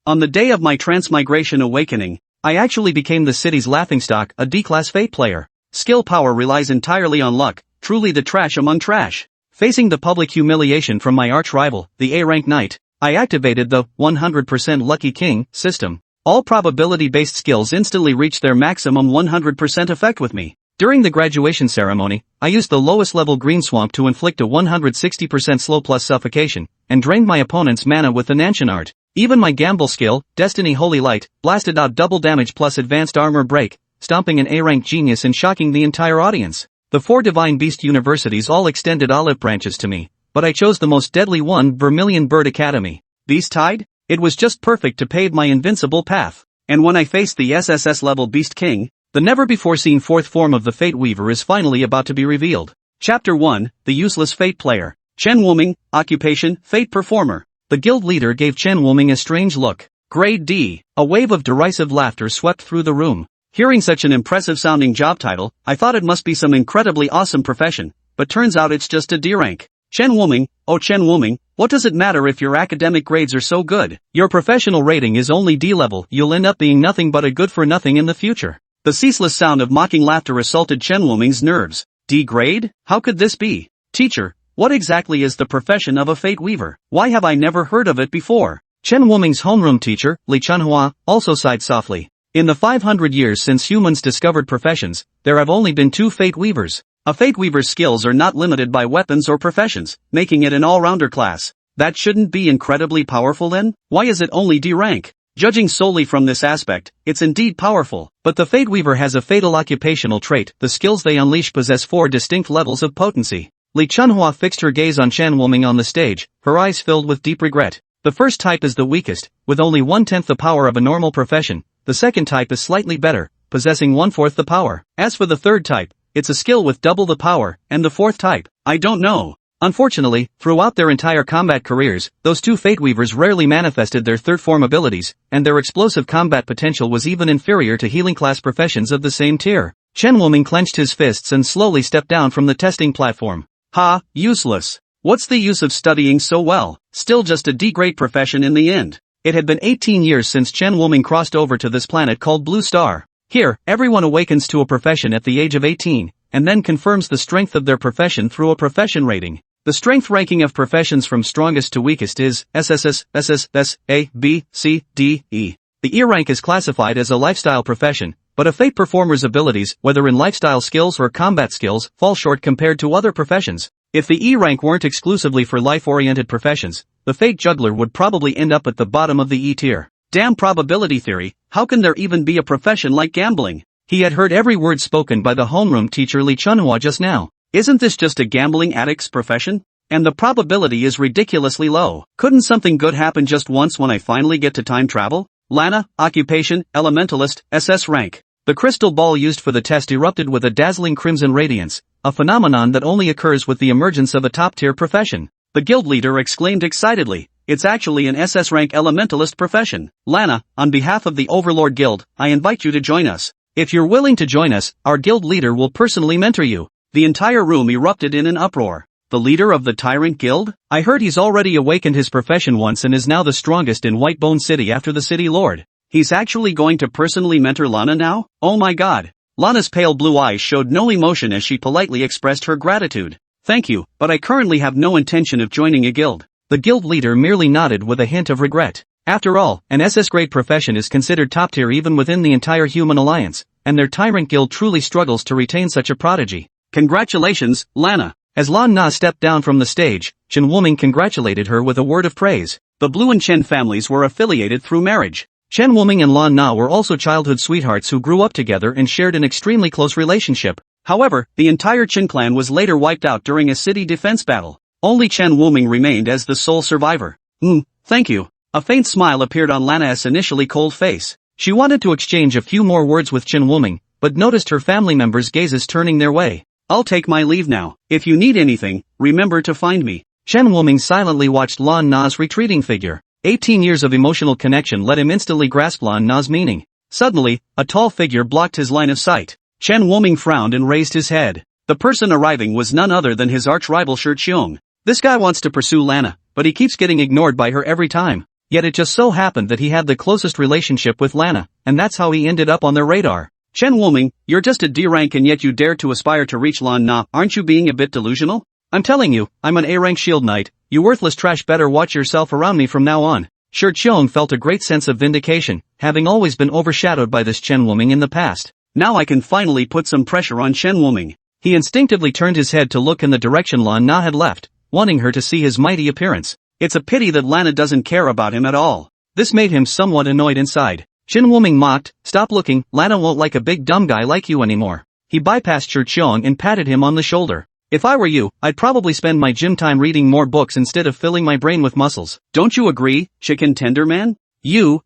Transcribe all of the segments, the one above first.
On the day of my transmigration awakening, I actually became the city's laughingstock, a D-class Fate player. Skill power relies entirely on luck, truly the trash among trash. Facing the public humiliation from my arch-rival, the A-rank knight, I activated the 100% Lucky King system. All probability-based skills instantly reached their maximum 100% effect with me. During the graduation ceremony, I used the lowest level Green Swamp to inflict a 160% slow plus suffocation, and drained my opponent's mana with the Nanshan art. Even my gamble skill, Destiny Holy Light, blasted out double damage plus advanced armor break, stomping an A-rank genius and shocking the entire audience. The 4 Divine Beast Universities all extended olive branches to me, but I chose the most deadly one, Vermilion Bird Academy. Beast Tide? It was just perfect to pave my invincible path. And when I faced the SSS level Beast King, the never-before-seen 4th form of the Fate Weaver is finally about to be revealed. Chapter 1, The Useless Fate Player. Chen Wuming, Occupation, Fate Performer. The guild leader gave Chen Wuming a strange look. Grade D. A wave of derisive laughter swept through the room. Hearing such an impressive-sounding job title, I thought it must be some incredibly awesome profession, but turns out it's just a D rank. Chen Wuming, oh Chen Wuming, what does it matter if your academic grades are so good? Your professional rating is only D level, you'll end up being nothing but a good-for-nothing in the future. The ceaseless sound of mocking laughter assaulted Chen Wuming's nerves. D-grade? How could this be? Teacher, what exactly is the profession of a Fate Weaver? Why have I never heard of it before? Chen Wuming's homeroom teacher, Li Chunhua, also sighed softly. In the 500 years since humans discovered professions, there have only been 2 Fate Weavers. A Fate Weaver's skills are not limited by weapons or professions, making it an all-rounder class. That shouldn't be incredibly powerful then? Why is it only D rank? Judging solely from this aspect, it's indeed powerful, but the Fate Weaver has a fatal occupational trait. The skills they unleash possess 4 distinct levels of potency. Li Chunhua fixed her gaze on Chen Wuming on the stage, her eyes filled with deep regret. The first type is the weakest, with only 1/10 the power of a normal profession. The second type is slightly better, possessing 1/4 the power. As for the third type, it's a skill with double the power, and the fourth type, I don't know. Unfortunately, throughout their entire combat careers, those 2 Fate Weavers rarely manifested their third form abilities, and their explosive combat potential was even inferior to healing class professions of the same tier. Chen Wuming clenched his fists and slowly stepped down from the testing platform. Ha, useless. What's the use of studying so well? Still just a D-grade profession in the end. It had been 18 years since Chen Wuming crossed over to this planet called Blue Star. Here, everyone awakens to a profession at the age of 18, and then confirms the strength of their profession through a profession rating. The strength ranking of professions from strongest to weakest is SSS, SSS, A, B, C, D, E. The E rank is classified as a lifestyle profession, but a Fate performer's abilities, whether in lifestyle skills or combat skills, fall short compared to other professions. If the E rank weren't exclusively for life-oriented professions, the Fate juggler would probably end up at the bottom of the E tier. Damn probability theory, how can there even be a profession like gambling? He had heard every word spoken by the homeroom teacher Li Chunhua just now. Isn't this just a gambling addict's profession? And the probability is ridiculously low. Couldn't something good happen just once when I finally get to time travel? Lana, Occupation, Elementalist, SS rank. The crystal ball used for the test erupted with a dazzling crimson radiance, a phenomenon that only occurs with the emergence of a top-tier profession. The guild leader exclaimed excitedly, it's actually an SS rank Elementalist profession. Lana, on behalf of the Overlord Guild, I invite you to join us. If you're willing to join us, our guild leader will personally mentor you. The entire room erupted in an uproar. The leader of the Tyrant Guild? I heard he's already awakened his profession once and is now the strongest in Whitebone City after the city lord. He's actually going to personally mentor Lana now? Oh my god. Lana's pale blue eyes showed no emotion as she politely expressed her gratitude. Thank you, but I currently have no intention of joining a guild. The guild leader merely nodded with a hint of regret. After all, an SS-grade profession is considered top tier even within the entire human alliance, and their Tyrant Guild truly struggles to retain such a prodigy. Congratulations, Lana. As Lan Na stepped down from the stage, Chen Wuming congratulated her with a word of praise. The Blue and Chen families were affiliated through marriage. Chen Wuming and Lan Na were also childhood sweethearts who grew up together and shared an extremely close relationship. However, the entire Chen clan was later wiped out during a city defense battle. Only Chen Wuming remained as the sole survivor. Thank you. A faint smile appeared on Lana's initially cold face. She wanted to exchange a few more words with Chen Wuming, but noticed her family members' gazes turning their way. I'll take my leave now. If you need anything, remember to find me. Chen Wuming silently watched Lan Na's retreating figure. 18 years of emotional connection let him instantly grasp Lan Na's meaning. Suddenly, a tall figure blocked his line of sight. Chen Wuming frowned and raised his head. The person arriving was none other than his arch-rival Shi Qiong. This guy wants to pursue Lana, but he keeps getting ignored by her every time. Yet it just so happened that he had the closest relationship with Lana, and that's how he ended up on their radar. Chen Wuming, you're just a D rank and yet you dare to aspire to reach Lan Na, aren't you being a bit delusional? I'm telling you, I'm an A rank shield knight, you worthless trash, better watch yourself around me from now on. Shi Qiong felt a great sense of vindication, having always been overshadowed by this Chen Wuming in the past. Now I can finally put some pressure on Chen Wuming. He instinctively turned his head to look in the direction Lan Na had left, wanting her to see his mighty appearance. It's a pity that Lana doesn't care about him at all. This made him somewhat annoyed inside. Chen Wuming mocked, stop looking, Lana won't like a big dumb guy like you anymore. He bypassed Shi Qiong and patted him on the shoulder. If I were you, I'd probably spend my gym time reading more books instead of filling my brain with muscles. Don't you agree, chicken tender man? You.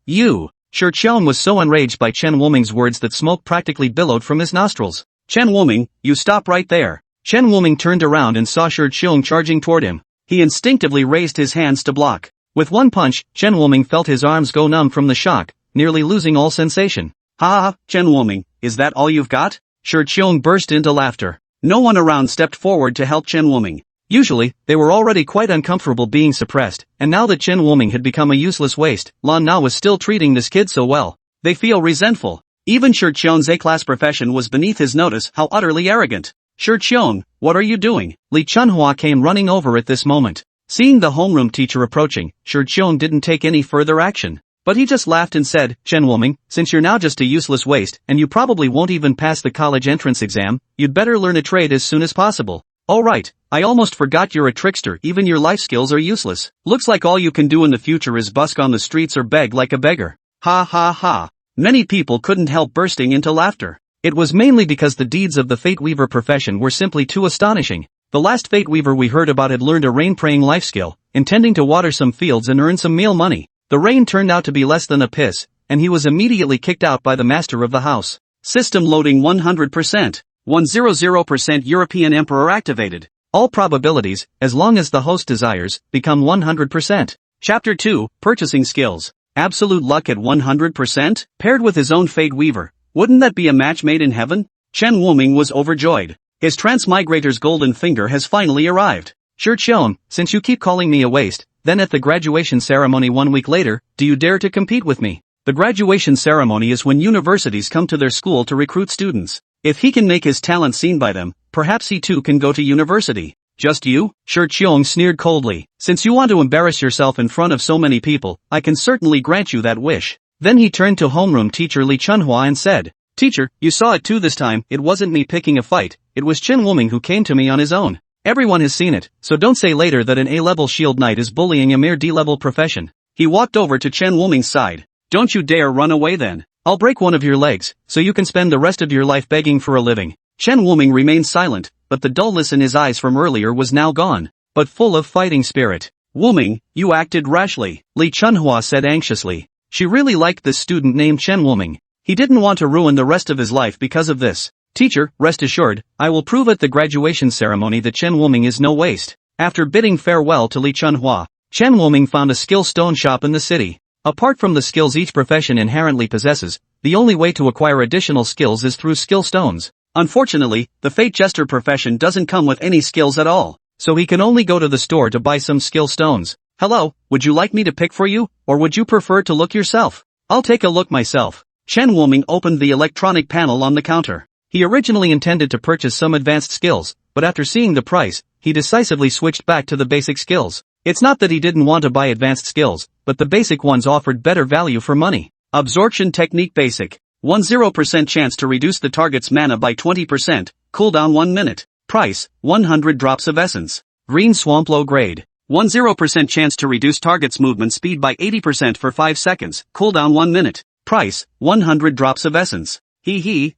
Shi Qiong was so enraged by Chen Wuming's words that smoke practically billowed from his nostrils. Chen Wuming, you stop right there. Chen Wuming turned around and saw Shi Qiong charging toward him. He instinctively raised his hands to block. With one punch, Chen Wuming felt his arms go numb from the shock, nearly losing all sensation. Ha, Chen Wuming, is that all you've got? Shi Qiong burst into laughter. No one around stepped forward to help Chen Wuming. Usually, they were already quite uncomfortable being suppressed, and now that Chen Wuming had become a useless waste, Lan Na was still treating this kid so well. They feel resentful. Even Shi Qiong's A-class profession was beneath his notice. How utterly arrogant. Shi Qiong, what are you doing? Li Chunhua came running over at this moment. Seeing the homeroom teacher approaching, Shi Qiong didn't take any further action. But he just laughed and said, Chen Wuming, since you're now just a useless waste, and you probably won't even pass the college entrance exam, you'd better learn a trade as soon as possible. Alright, I almost forgot you're a trickster, even your life skills are useless. Looks like all you can do in the future is busk on the streets or beg like a beggar. Ha ha ha. Many people couldn't help bursting into laughter. It was mainly because the deeds of the Fate Weaver profession were simply too astonishing. The last Fate Weaver we heard about had learned a rain-praying life skill, intending to water some fields and earn some meal money. The rain turned out to be less than a piss, and he was immediately kicked out by the master of the house. System loading 100%. 100% European Emperor activated. All probabilities, as long as the host desires, become 100%. Chapter 2, Purchasing Skills. Absolute luck at 100%? Paired with his own Fate Weaver. Wouldn't that be a match made in heaven? Chen Wuming was overjoyed. His transmigrator's golden finger has finally arrived. Shi Qiong, since you keep calling me a waste, then at the graduation ceremony 1 week later, do you dare to compete with me? The graduation ceremony is when universities come to their school to recruit students. If he can make his talent seen by them, perhaps he too can go to university. Just you? Shi Qiong sneered coldly. Since you want to embarrass yourself in front of so many people, I can certainly grant you that wish. Then he turned to homeroom teacher Li Chunhua and said, Teacher, you saw it too this time, it wasn't me picking a fight, it was Chen Wuming who came to me on his own. Everyone has seen it, so don't say later that an A-level shield knight is bullying a mere D-level profession. He walked over to Chen Wuming's side. Don't you dare run away then. I'll break one of your legs, so you can spend the rest of your life begging for a living. Chen Wuming remained silent, but the dullness in his eyes from earlier was now gone, but full of fighting spirit. Wuming, you acted rashly, Li Chunhua said anxiously. She really liked this student named Chen Wuming. He didn't want to ruin the rest of his life because of this. Teacher, rest assured, I will prove at the graduation ceremony that Chen Wuming is no waste. After bidding farewell to Li Chunhua, Chen Wuming found a skill stone shop in the city. Apart from the skills each profession inherently possesses, the only way to acquire additional skills is through skill stones. Unfortunately, the Fate Jester profession doesn't come with any skills at all, so he can only go to the store to buy some skill stones. Hello, would you like me to pick for you, or would you prefer to look yourself? I'll take a look myself. Chen Wuming opened the electronic panel on the counter. He originally intended to purchase some advanced skills, but after seeing the price, he decisively switched back to the basic skills. It's not that he didn't want to buy advanced skills, but the basic ones offered better value for money. Absorption Technique Basic. 10% chance to reduce the target's mana by 20%, cooldown 1 minute. Price, 100 drops of essence. Green Swamp Low Grade. 10% chance to reduce target's movement speed by 80% for 5 seconds, cooldown 1 minute. Price, 100 drops of essence. He.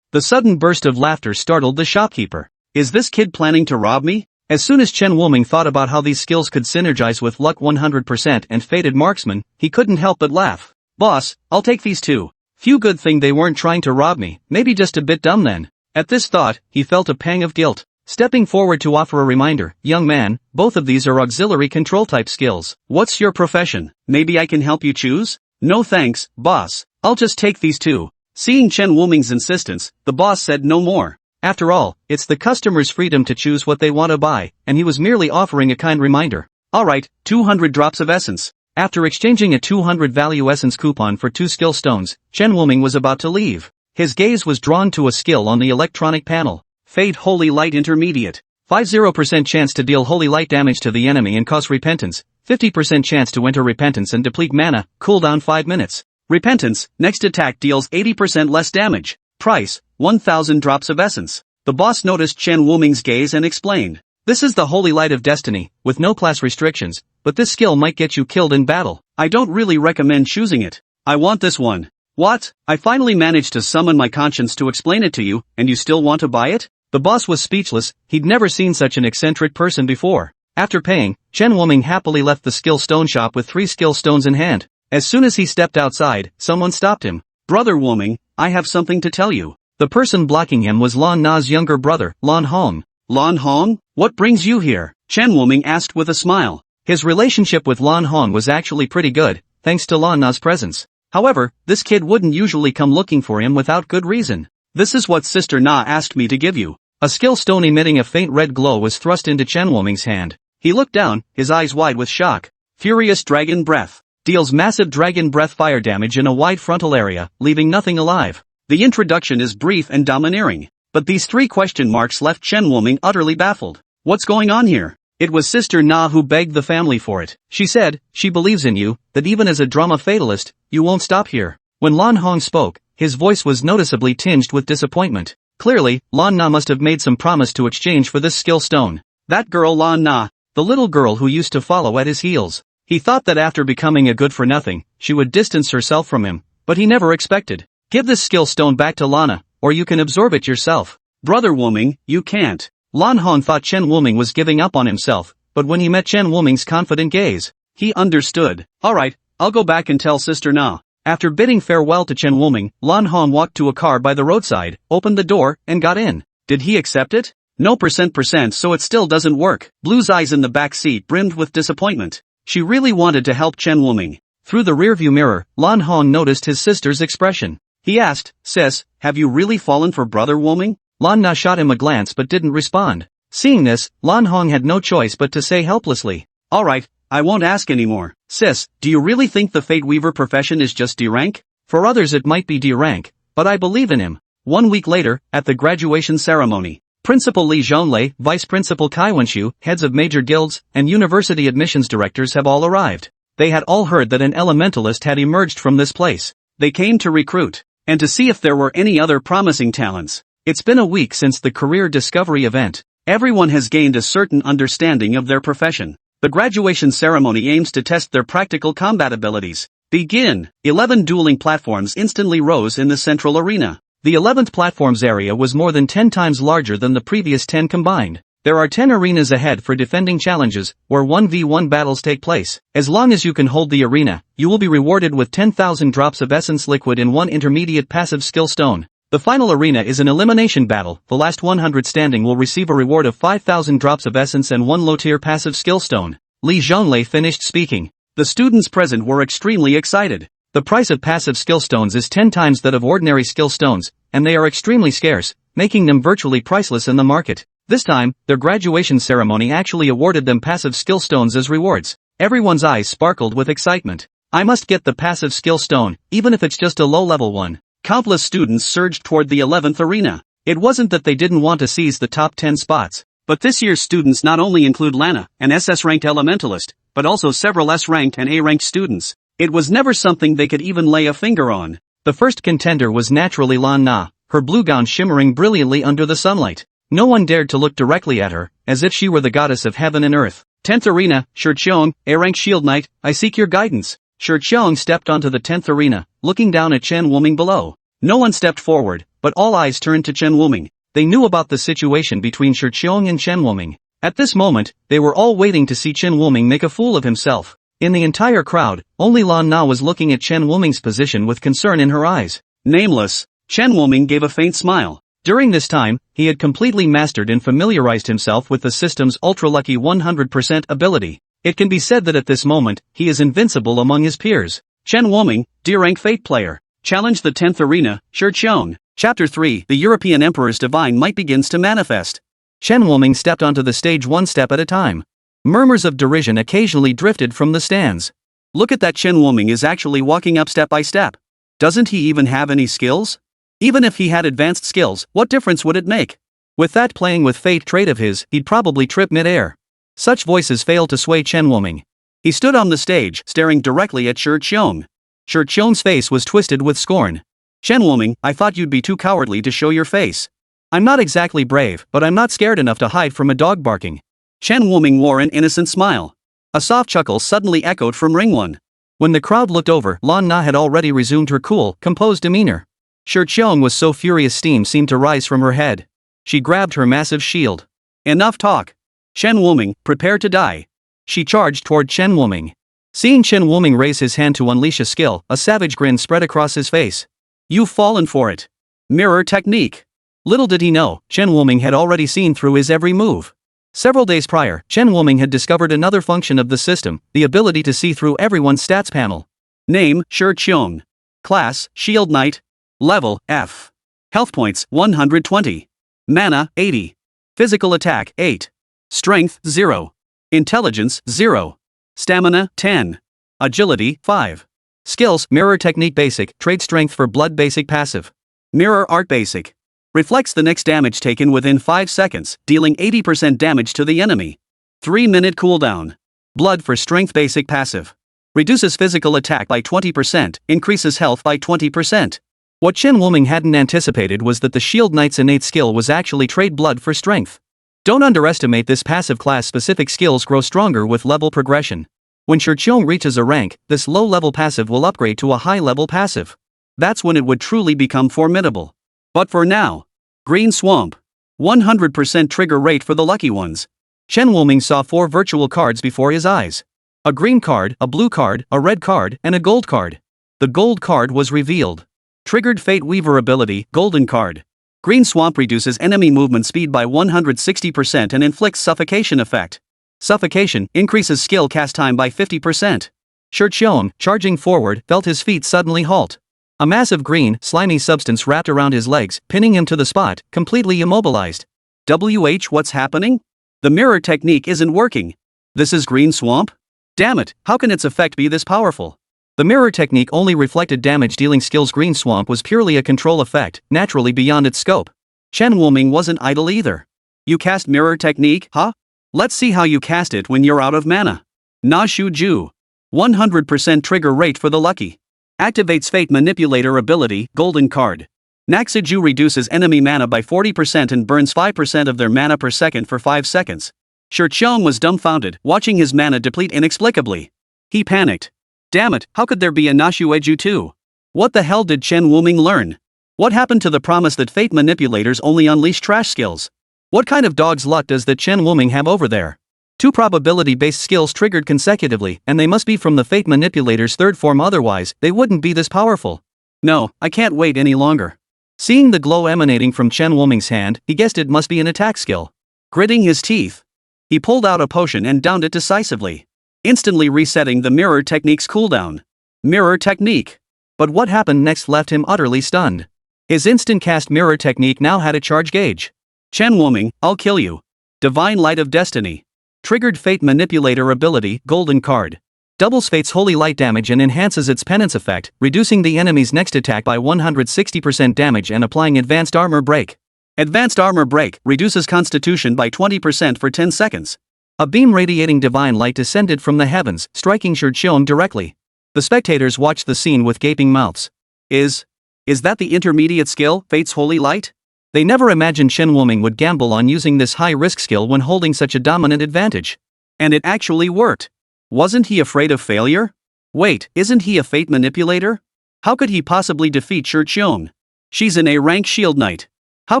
The sudden burst of laughter startled the shopkeeper. Is this kid planning to rob me? As soon as Chen Wuming thought about how these skills could synergize with Luck 100% and Fated Marksman, he couldn't help but laugh. Boss, I'll take these too. Few good thing they weren't trying to rob me, maybe just a bit dumb then. At this thought, he felt a pang of guilt. Stepping forward to offer a reminder, young man, both of these are auxiliary control type skills. What's your profession? Maybe I can help you choose? No thanks, boss. I'll just take these two. Seeing Chen Wuming's insistence, the boss said no more. After all, it's the customer's freedom to choose what they want to buy, and he was merely offering a kind reminder. Alright, 200 drops of essence. After exchanging a 200 value essence coupon for 2 skill stones, Chen Wuming was about to leave. His gaze was drawn to a skill on the electronic panel. Fate Holy Light Intermediate. 50% chance to deal holy light damage to the enemy and cause repentance. 50% chance to enter repentance and deplete mana, cooldown 5 minutes. Repentance, next attack deals 80% less damage. Price, 1000 drops of essence. The boss noticed Chen Wuming's gaze and explained. This is the Holy Light of Destiny, with no class restrictions, but this skill might get you killed in battle. I don't really recommend choosing it. I want this one. What? I finally managed to summon my conscience to explain it to you, and you still want to buy it? The boss was speechless, he'd never seen such an eccentric person before. After paying, Chen Wuming happily left the skill stone shop with 3 skill stones in hand. As soon as he stepped outside, someone stopped him. Brother Wuming, I have something to tell you. The person blocking him was Lan Na's younger brother, Lan Hong. Lan Hong? What brings you here? Chen Wuming asked with a smile. His relationship with Lan Hong was actually pretty good, thanks to Lan Na's presence. However, this kid wouldn't usually come looking for him without good reason. This is what Sister Na asked me to give you. A skill stone emitting a faint red glow was thrust into Chen Wuming's hand. He looked down, his eyes wide with shock. Furious Dragon Breath. Deals massive dragon breath fire damage in a wide frontal area, leaving nothing alive. The introduction is brief and domineering. But these 3 question marks left Chen Wuming utterly baffled. What's going on here? It was Sister Na who begged the family for it. She said, she believes in you, that even as a drama fatalist, you won't stop here. When Lan Hong spoke, his voice was noticeably tinged with disappointment. Clearly, Lan Na must have made some promise to exchange for this skill stone. That girl Lan Na, the little girl who used to follow at his heels. He thought that after becoming a good-for-nothing, she would distance herself from him, but he never expected. Give this skill stone back to Lana, or you can absorb it yourself. Brother Wuming, you can't. Lan Hong thought Chen Wuming was giving up on himself, but when he met Chen Wuming's confident gaze, he understood. Alright, I'll go back and tell Sister Na. After bidding farewell to Chen Wuming, Lan Hong walked to a car by the roadside, opened the door, and got in. Did he accept it? No %, so it still doesn't work. Blue's eyes in the back seat brimmed with disappointment. She really wanted to help Chen Wuming. Through the rearview mirror, Lan Hong noticed his sister's expression. He asked, Sis, have you really fallen for Brother Wuming? Lan Na shot him a glance but didn't respond. Seeing this, Lan Hong had no choice but to say helplessly. Alright, I won't ask anymore. Sis, do you really think the Fate Weaver profession is just D rank? For others it might be D rank, but I believe in him. 1 week later, at the graduation ceremony, Principal Li Zhonglei, Vice Principal Kai Wenshu, heads of major guilds, and university admissions directors have all arrived. They had all heard that an elementalist had emerged from this place. They came to recruit, and to see if there were any other promising talents. It's been a week since the career discovery event. Everyone has gained a certain understanding of their profession. The graduation ceremony aims to test their practical combat abilities. Begin! 11 dueling platforms instantly rose in the central arena. The 11th platform's area was more than 10 times larger than the previous 10 combined. There are 10 arenas ahead for defending challenges, where 1v1 battles take place. As long as you can hold the arena, you will be rewarded with 10,000 drops of essence liquid in 1 intermediate passive skill stone. The final arena is an elimination battle. The last 100 standing will receive a reward of 5,000 drops of essence and 1 low-tier passive skill stone. Li Zhonglei finished speaking. The students present were extremely excited. The price of passive skill stones is 10 times that of ordinary skill stones, and they are extremely scarce, making them virtually priceless in the market. This time, their graduation ceremony actually awarded them passive skill stones as rewards. Everyone's eyes sparkled with excitement. I must get the passive skill stone, even if it's just a low-level one. Countless students surged toward the 11th arena. It wasn't that they didn't want to seize the top 10 spots, but this year's students not only include Lana, an SS-ranked elementalist, but also several S-ranked and A-ranked students. It was never something they could even lay a finger on. The first contender was naturally Lan Na, her blue gown shimmering brilliantly under the sunlight. No one dared to look directly at her, as if she were the goddess of heaven and earth. 10th arena, Shiqiong, A-rank shield knight, I seek your guidance. Shiqiong stepped onto the 10th arena, looking down at Chen Wuming below. No one stepped forward, but all eyes turned to Chen Wuming. They knew about the situation between Shiqiong and Chen Wuming. At this moment, they were all waiting to see Chen Wuming make a fool of himself. In the entire crowd, only Lan Na was looking at Chen Wuming's position with concern in her eyes. Nameless. Chen Wuming gave a faint smile. During this time, he had completely mastered and familiarized himself with the system's ultra-lucky 100% ability. It can be said that at this moment, he is invincible among his peers. Chen Wuming, D-rank Fate player. Challenge the 10th arena, Shiqiong. Chapter 3, The European Emperor's Divine Might begins to manifest. Chen Wuming stepped onto the stage one step at a time. Murmurs of derision occasionally drifted from the stands. Look at that Chen Wuming is actually walking up step by step. Doesn't he even have any skills? Even if he had advanced skills, what difference would it make? With that playing with fate trait of his, he'd probably trip mid-air. Such voices failed to sway Chen Wuming. He stood on the stage, staring directly at Shi Qiong. Shi Qiong's face was twisted with scorn. Chen Wuming, I thought you'd be too cowardly to show your face. I'm not exactly brave, but I'm not scared enough to hide from a dog barking. Chen Wuming wore an innocent smile. A soft chuckle suddenly echoed from Ringwon. When the crowd looked over, Lan Na had already resumed her cool, composed demeanor. Shi Qiong was so furious steam seemed to rise from her head. She grabbed her massive shield. Enough talk. Chen Wuming, prepare to die. She charged toward Chen Wuming. Seeing Chen Wuming raise his hand to unleash a skill, a savage grin spread across his face. You've fallen for it. Mirror technique. Little did he know, Chen Wuming had already seen through his every move. Several days prior, Chen Wuming had discovered another function of the system, the ability to see through everyone's stats panel. Name, Shi Qiong. Class, Shield Knight. Level, F. Health points, 120. Mana, 80. Physical attack, 8. Strength, 0. Intelligence, 0. Stamina, 10. Agility, 5. Skills, Mirror Technique Basic, Trade Strength for Blood Basic Passive. Mirror Art Basic. Reflects the next damage taken within 5 seconds, dealing 80% damage to the enemy. 3-minute cooldown. Blood for Strength Basic Passive. Reduces physical attack by 20%, increases health by 20%. What Chen Wuming hadn't anticipated was that the Shield Knight's innate skill was actually trade blood for strength. Don't underestimate this passive class-specific skills grow stronger with level progression. When Shi Qiong reaches a rank, this low-level passive will upgrade to a high-level passive. That's when it would truly become formidable. But for now, Green Swamp. 100% trigger rate for the lucky ones. Chen Wuming saw 4 virtual cards before his eyes. A green card, a blue card, a red card, and a gold card. The gold card was revealed. Triggered Fate Weaver ability, golden card. Green Swamp reduces enemy movement speed by 160% and inflicts suffocation effect. Suffocation increases skill cast time by 50%. Shi Qiong, charging forward, felt his feet suddenly halt. A massive green, slimy substance wrapped around his legs, pinning him to the spot, completely immobilized. What's happening? The mirror technique isn't working. This is Green Swamp? Damn it, how can its effect be this powerful? The mirror technique only reflected damage-dealing skills. Green Swamp was purely a control effect, naturally beyond its scope. Chen Wuming wasn't idle either. You cast mirror technique, huh? Let's see how you cast it when you're out of mana. Na Shu Ju. 100% trigger rate for the lucky. Activates Fate Manipulator ability, golden card. Naxiju reduces enemy mana by 40% and burns 5% of their mana per second for 5 seconds. Shi Qiong was dumbfounded, watching his mana deplete inexplicably. He panicked. Damn it, how could there be a Nashu Eju too? What the hell did Chen Wuming learn? What happened to the promise that Fate Manipulators only unleash trash skills? What kind of dog's luck does that Chen Wuming have over there? 2 probability-based skills triggered consecutively, and they must be from the Fate Manipulator's third form, otherwise, they wouldn't be this powerful. No, I can't wait any longer. Seeing the glow emanating from Chen Wuming's hand, he guessed it must be an attack skill. Gritting his teeth, he pulled out a potion and downed it decisively, instantly resetting the mirror technique's cooldown. Mirror technique. But what happened next left him utterly stunned. His instant cast mirror technique now had a charge gauge. Chen Wuming, I'll kill you. Divine Light of Destiny. Triggered Fate Manipulator ability, golden card. Doubles Fate's holy light damage and enhances its penance effect, reducing the enemy's next attack by 160% damage and applying Advanced Armor Break. Advanced Armor Break reduces Constitution by 20% for 10 seconds. A beam radiating divine light descended from the heavens, striking Shi Qiong directly. The spectators watched the scene with gaping mouths. Is that the intermediate skill, Fate's Holy Light? They never imagined Chen Wuming would gamble on using this high-risk skill when holding such a dominant advantage. And it actually worked. Wasn't he afraid of failure? Wait, isn't he a Fate Manipulator? How could he possibly defeat Shi Qiong? She's an A-rank Shield Knight. How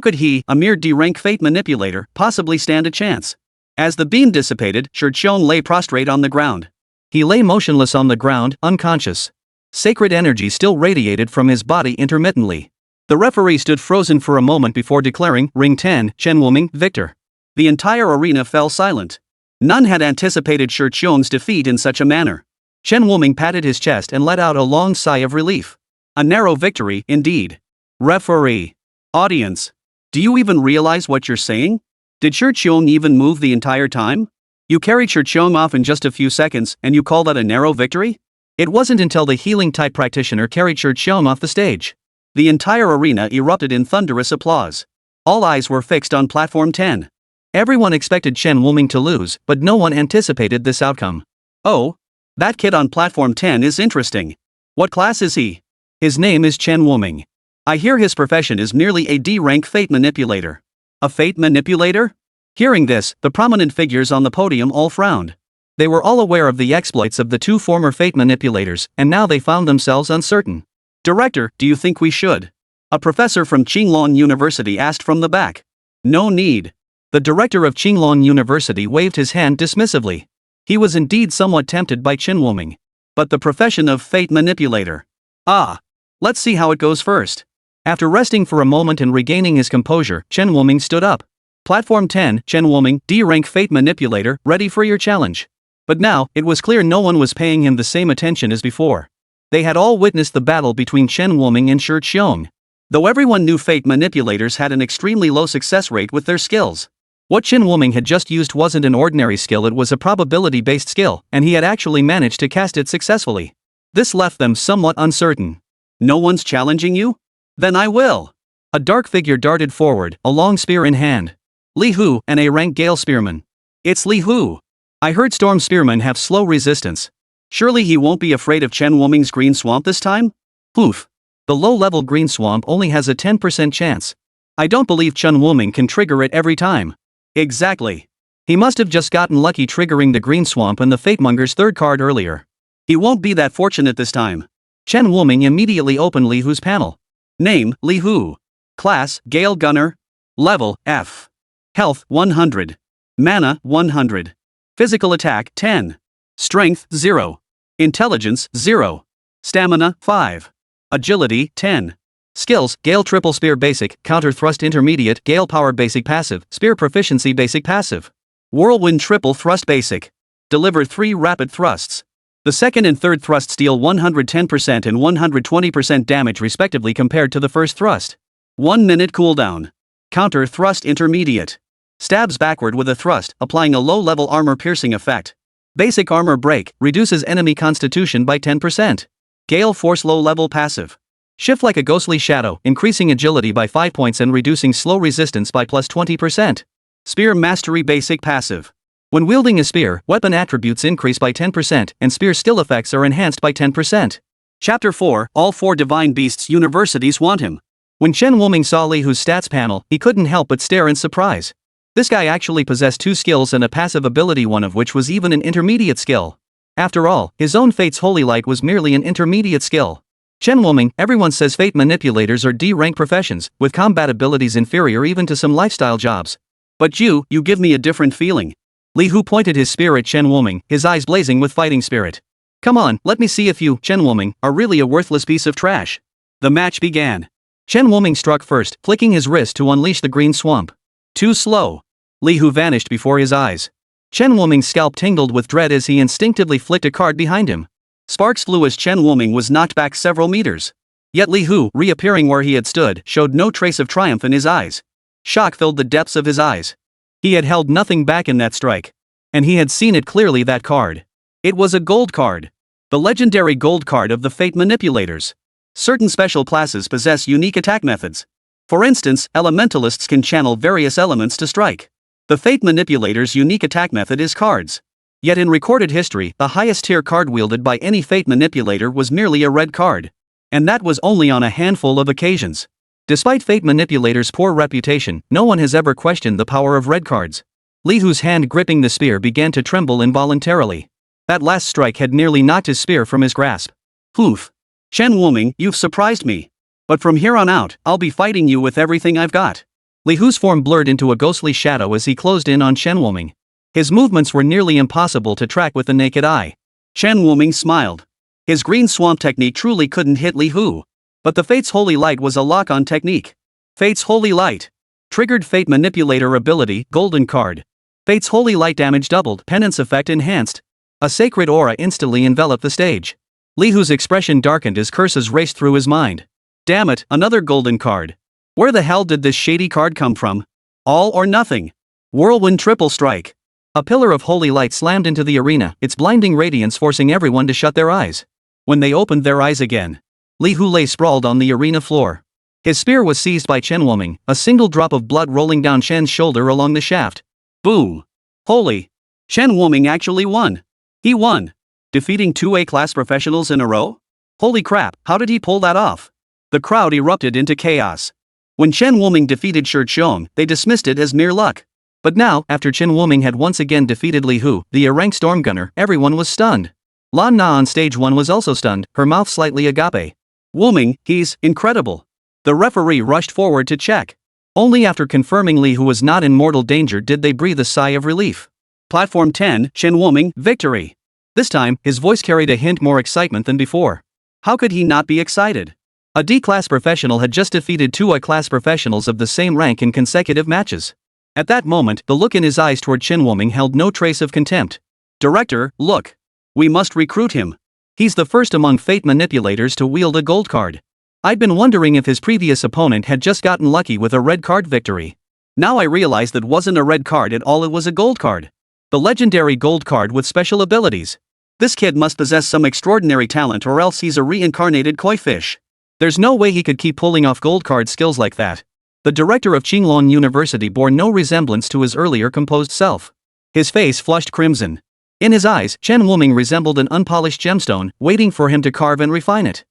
could he, a mere D-rank Fate Manipulator, possibly stand a chance? As the beam dissipated, Shi Qiong lay prostrate on the ground. He lay motionless on the ground, unconscious. Sacred energy still radiated from his body intermittently. The referee stood frozen for a moment before declaring, Ring 10, Chen Wuming, victor. The entire arena fell silent. None had anticipated Shi Qiong's defeat in such a manner. Chen Wuming patted his chest and let out a long sigh of relief. A narrow victory, indeed. Referee. Audience. Do you even realize what you're saying? Did Shi Qiong even move the entire time? You carried Shi Qiong off in just a few seconds, and you call that a narrow victory? It wasn't until the healing-type practitioner carried Xiong off the stage. The entire arena erupted in thunderous applause. All eyes were fixed on Platform 10. Everyone expected Chen Wuming to lose, but no one anticipated this outcome. Oh? That kid on Platform 10 is interesting. What class is he? His name is Chen Wuming. I hear his profession is merely a D-rank fate manipulator. A fate manipulator? Hearing this, the prominent figures on the podium all frowned. They were all aware of the exploits of the two former fate manipulators, and now they found themselves uncertain. Director, do you think we should? A professor from Qinglong University asked from the back. No need. The director of Qinglong University waved his hand dismissively. He was indeed somewhat tempted by Chen Wuming. But the profession of fate manipulator. Let's see how it goes first. After resting for a moment and regaining his composure, Chen Wuming stood up. Platform 10, Chen Wuming, D-rank fate manipulator, ready for your challenge. But now, it was clear no one was paying him the same attention as before. They had all witnessed the battle between Chen Wuming and Xiong. Though everyone knew fate manipulators had an extremely low success rate with their skills. What Chen Wuming had just used wasn't an ordinary skill, it was a probability-based skill, and he had actually managed to cast it successfully. This left them somewhat uncertain. No one's challenging you? Then I will. A dark figure darted forward, a long spear in hand. Li Hu, an A-rank Gale Spearman. It's Li Hu. I heard Storm Spearmen have slow resistance. Surely he won't be afraid of Chen Wuming's Green Swamp this time? Poof. The low-level Green Swamp only has a 10% chance. I don't believe Chen Wuming can trigger it every time. Exactly. He must have just gotten lucky triggering the Green Swamp and the Fatemonger's third card earlier. He won't be that fortunate this time. Chen Wuming immediately opened Li Hu's panel. Name, Li Hu. Class, Gale Gunner. Level, F. Health, 100. Mana, 100. Physical attack, 10. Strength, 0. Intelligence, 0. Stamina, 5. Agility, 10. Skills, Gale Triple Spear Basic, Counter Thrust Intermediate, Gale Power Basic Passive, Spear Proficiency Basic Passive. Whirlwind Triple Thrust Basic. Deliver 3 rapid thrusts. The second and third thrusts deal 110% and 120% damage respectively compared to the first thrust. 1 minute cooldown. Counter Thrust Intermediate. Stabs backward with a thrust, applying a low-level armor-piercing effect. Basic Armor Break, reduces enemy constitution by 10%. Gale Force Low-level Passive. Shift like a ghostly shadow, increasing agility by 5 points and reducing slow resistance by plus 20%. Spear Mastery Basic Passive. When wielding a spear, weapon attributes increase by 10%, and spear skill effects are enhanced by 10%. Chapter 4, All 4 Divine Beasts Universities Want Him. When Chen Wuming saw Li Hu's stats panel, he couldn't help but stare in surprise. This guy actually possessed 2 skills and a passive ability, one of which was even an intermediate skill. After all, his own Fate's Holy Light was merely an intermediate skill. Chen Wuming, everyone says fate manipulators are D-rank professions, with combat abilities inferior even to some lifestyle jobs. But you give me a different feeling. Li Hu pointed his spear at Chen Wuming, his eyes blazing with fighting spirit. Come on, let me see if you, Chen Wuming, are really a worthless piece of trash. The match began. Chen Wuming struck first, flicking his wrist to unleash the Green Swamp. Too slow. Li Hu vanished before his eyes. Chen Wuming's scalp tingled with dread as he instinctively flicked a card behind him. Sparks flew as Chen Wuming was knocked back several meters. Yet Li Hu, reappearing where he had stood, showed no trace of triumph in his eyes. Shock filled the depths of his eyes. He had held nothing back in that strike. And he had seen it clearly, that card. It was a gold card. The legendary gold card of the Fate Manipulators. Certain special classes possess unique attack methods. For instance, elementalists can channel various elements to strike. The Fate Manipulator's unique attack method is cards. Yet in recorded history, the highest tier card wielded by any Fate Manipulator was merely a red card. And that was only on a handful of occasions. Despite Fate Manipulator's poor reputation, no one has ever questioned the power of red cards. Li Hu's hand gripping the spear began to tremble involuntarily. That last strike had nearly knocked his spear from his grasp. Poof. Chen Wuming, you've surprised me. But from here on out, I'll be fighting you with everything I've got. Li Hu's form blurred into a ghostly shadow as he closed in on Chen Wuming. His movements were nearly impossible to track with the naked eye. Chen Wuming smiled. His Green Swamp technique truly couldn't hit Li Hu. But the Fate's Holy Light was a lock-on technique. Fate's Holy Light. Triggered Fate Manipulator ability, golden card. Fate's Holy Light damage doubled, penance effect enhanced. A sacred aura instantly enveloped the stage. Li Hu's expression darkened as curses raced through his mind. Damn it, another golden card. Where the hell did this shady card come from? All or nothing. Whirlwind Triple Strike. A pillar of holy light slammed into the arena, its blinding radiance forcing everyone to shut their eyes. When they opened their eyes again, Li Hu lay sprawled on the arena floor. His spear was seized by Chen Wuming, a single drop of blood rolling down Chen's shoulder along the shaft. Boom! Holy! Chen Wuming actually won! He won! Defeating 2 A-class professionals in a row? Holy crap, how did he pull that off? The crowd erupted into chaos. When Chen Wuming defeated Shi Qiong, they dismissed it as mere luck. But now, after Chen Wuming had once again defeated Li Hu, the A-ranked Stormgunner, everyone was stunned. Lan Na on stage 1 was also stunned, her mouth slightly agape. Wuming, he's incredible. The referee rushed forward to check. Only after confirming Li Hu was not in mortal danger did they breathe a sigh of relief. Platform 10, Chen Wuming, victory. This time, his voice carried a hint more excitement than before. How could he not be excited? A D-class professional had just defeated 2 A-class professionals of the same rank in consecutive matches. At that moment, the look in his eyes toward Chen Wuming held no trace of contempt. Director, look. We must recruit him. He's the first among fate manipulators to wield a gold card. I'd been wondering if his previous opponent had just gotten lucky with a red card victory. Now I realize that wasn't a red card at all, it was a gold card. The legendary gold card with special abilities. This kid must possess some extraordinary talent or else he's a reincarnated koi fish. There's no way he could keep pulling off gold card skills like that. The director of Qinglong University bore no resemblance to his earlier composed self. His face flushed crimson. In his eyes, Chen Wuming resembled an unpolished gemstone, waiting for him to carve and refine it.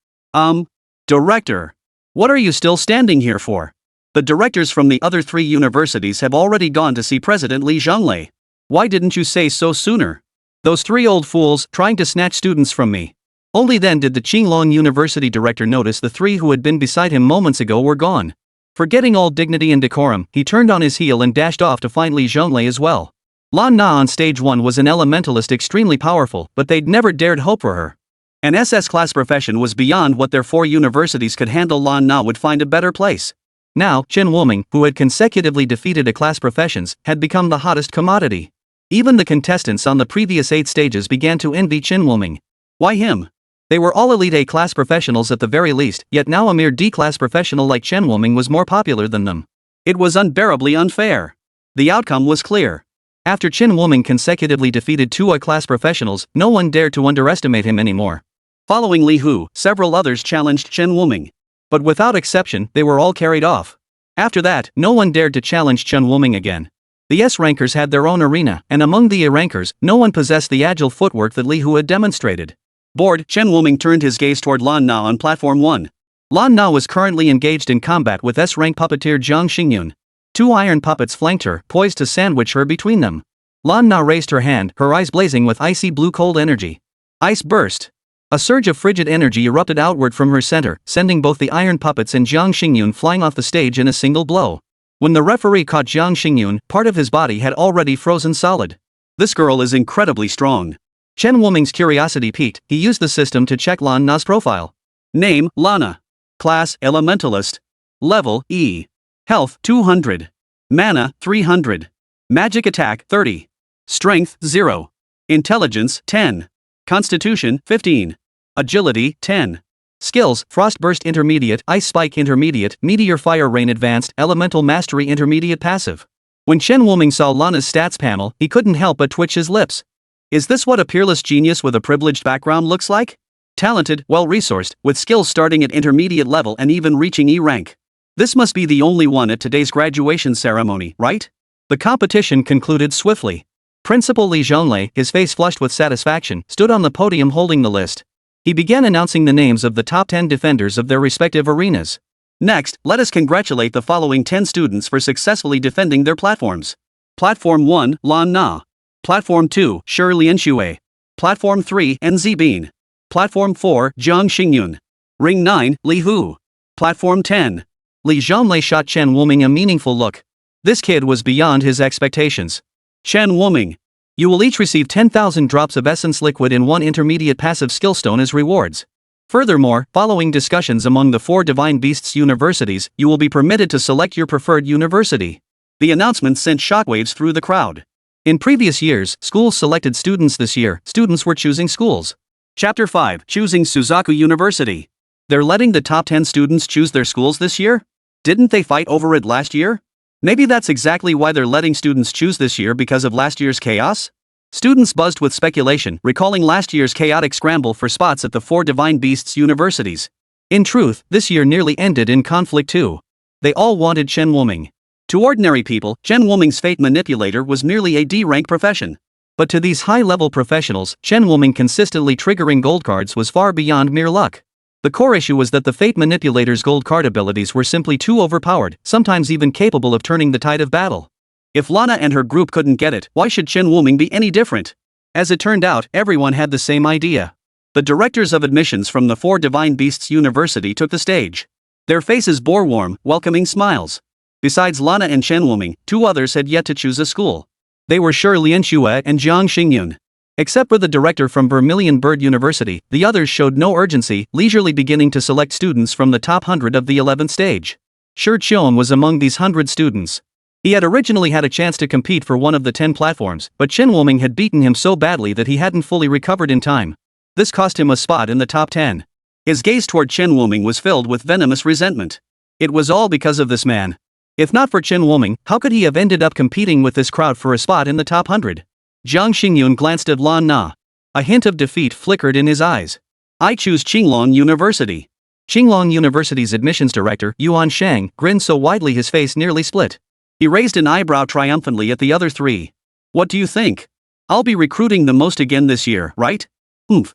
Director. What are you still standing here for? The directors from the other 3 universities have already gone to see President Li Zhonglei. Why didn't you say so sooner? Those 3 old fools trying to snatch students from me. Only then did the Qinglong University director notice the 3 who had been beside him moments ago were gone. Forgetting all dignity and decorum, he turned on his heel and dashed off to find Li Zhonglei as well. Lan Na on stage 1 was an elementalist extremely powerful, but they'd never dared hope for her. An SS-class profession was beyond what their 4 universities could handle. Lan Na would find a better place. Now, Chen Wuming, who had consecutively defeated A-class professions, had become the hottest commodity. Even the contestants on the previous 8 stages began to envy Chen Wuming. Why him? They were all elite A-class professionals at the very least, yet now a mere D-class professional like Chen Wuming was more popular than them. It was unbearably unfair. The outcome was clear. After Chen Wuming consecutively defeated 2 A-class professionals, no one dared to underestimate him anymore. Following Li Hu, several others challenged Chen Wuming. But without exception, they were all carried off. After that, no one dared to challenge Chen Wuming again. The S-rankers had their own arena, and among the A-rankers, no one possessed the agile footwork that Li Hu had demonstrated. Bored, Chen Wuming turned his gaze toward Lan Na on platform 1. Lan Na was currently engaged in combat with S-rank puppeteer Jiang Xingyun. 2 iron puppets flanked her, poised to sandwich her between them. Lan Na raised her hand, her eyes blazing with icy blue cold energy. Ice burst. A surge of frigid energy erupted outward from her center, sending both the iron puppets and Jiang Xingyun flying off the stage in a single blow. When the referee caught Jiang Xingyun, part of his body had already frozen solid. This girl is incredibly strong. Chen Wuming's curiosity piqued. He used the system to check Lan Na's profile. Name, Lana. Class, Elementalist. Level, E. Health, 200. Mana, 300. Magic attack, 30. Strength, 0. Intelligence, 10. Constitution, 15. Agility, 10. Skills, Frost Burst Intermediate, Ice Spike Intermediate, Meteor Fire Rain Advanced, Elemental Mastery Intermediate Passive. When Chen Wuming saw Lana's stats panel, he couldn't help but twitch his lips. Is this what a peerless genius with a privileged background looks like? Talented, well-resourced, with skills starting at intermediate level and even reaching E rank. This must be the only one at today's graduation ceremony, right? The competition concluded swiftly. Principal Li Zhonglei, his face flushed with satisfaction, stood on the podium holding the list. He began announcing the names of the top 10 defenders of their respective arenas. Next, let us congratulate the following 10 students for successfully defending their platforms. Platform 1, Lan Na. Platform 2, Shi Lianshui. Platform 3, NZ Bean. Platform 4, Jiang Xingyun. Ring 9, Li Hu. Platform 10. Li Zhonglei shot Chen Wuming a meaningful look. This kid was beyond his expectations. Chen Wuming. You will each receive 10,000 drops of essence liquid in 1 intermediate passive skill stone as rewards. Furthermore, following discussions among the 4 Divine Beasts universities, you will be permitted to select your preferred university. The announcement sent shockwaves through the crowd. In previous years, schools selected students. This year, students were choosing schools. Chapter 5, Choosing Suzaku University. They're letting the top 10 students choose their schools this year? Didn't they fight over it last year? Maybe that's exactly why they're letting students choose this year, because of last year's chaos? Students buzzed with speculation, recalling last year's chaotic scramble for spots at the 4 Divine Beasts universities. In truth, this year nearly ended in conflict too. They all wanted Chen Wuming. To ordinary people, Chen Wuming's fate manipulator was merely a D-rank profession. But to these high-level professionals, Chen Wuming consistently triggering gold cards was far beyond mere luck. The core issue was that the fate manipulator's gold card abilities were simply too overpowered, sometimes even capable of turning the tide of battle. If Lana and her group couldn't get it, why should Chen Wuming be any different? As it turned out, everyone had the same idea. The directors of admissions from the 4 Divine Beasts University took the stage. Their faces bore warm, welcoming smiles. Besides Lana and Chen Wuming, 2 others had yet to choose a school. They were Shi Lianxue and Jiang Xingyun. Except for the director from Vermilion Bird University, the others showed no urgency, leisurely beginning to select students from the top 100 of the 11th stage. Shi Qian was among these 100 students. He had originally had a chance to compete for one of the 10 platforms, but Chen Wuming had beaten him so badly that he hadn't fully recovered in time. This cost him a spot in the top 10. His gaze toward Chen Wuming was filled with venomous resentment. It was all because of this man. If not for Chen Wuming, how could he have ended up competing with this crowd for a spot in the top 100? Jiang Xingyun glanced at Lan Na. A hint of defeat flickered in his eyes. I choose Qinglong University. Qinglong University's admissions director, Yuan Shang, grinned so widely his face nearly split. He raised an eyebrow triumphantly at the other 3. What do you think? I'll be recruiting the most again this year, right?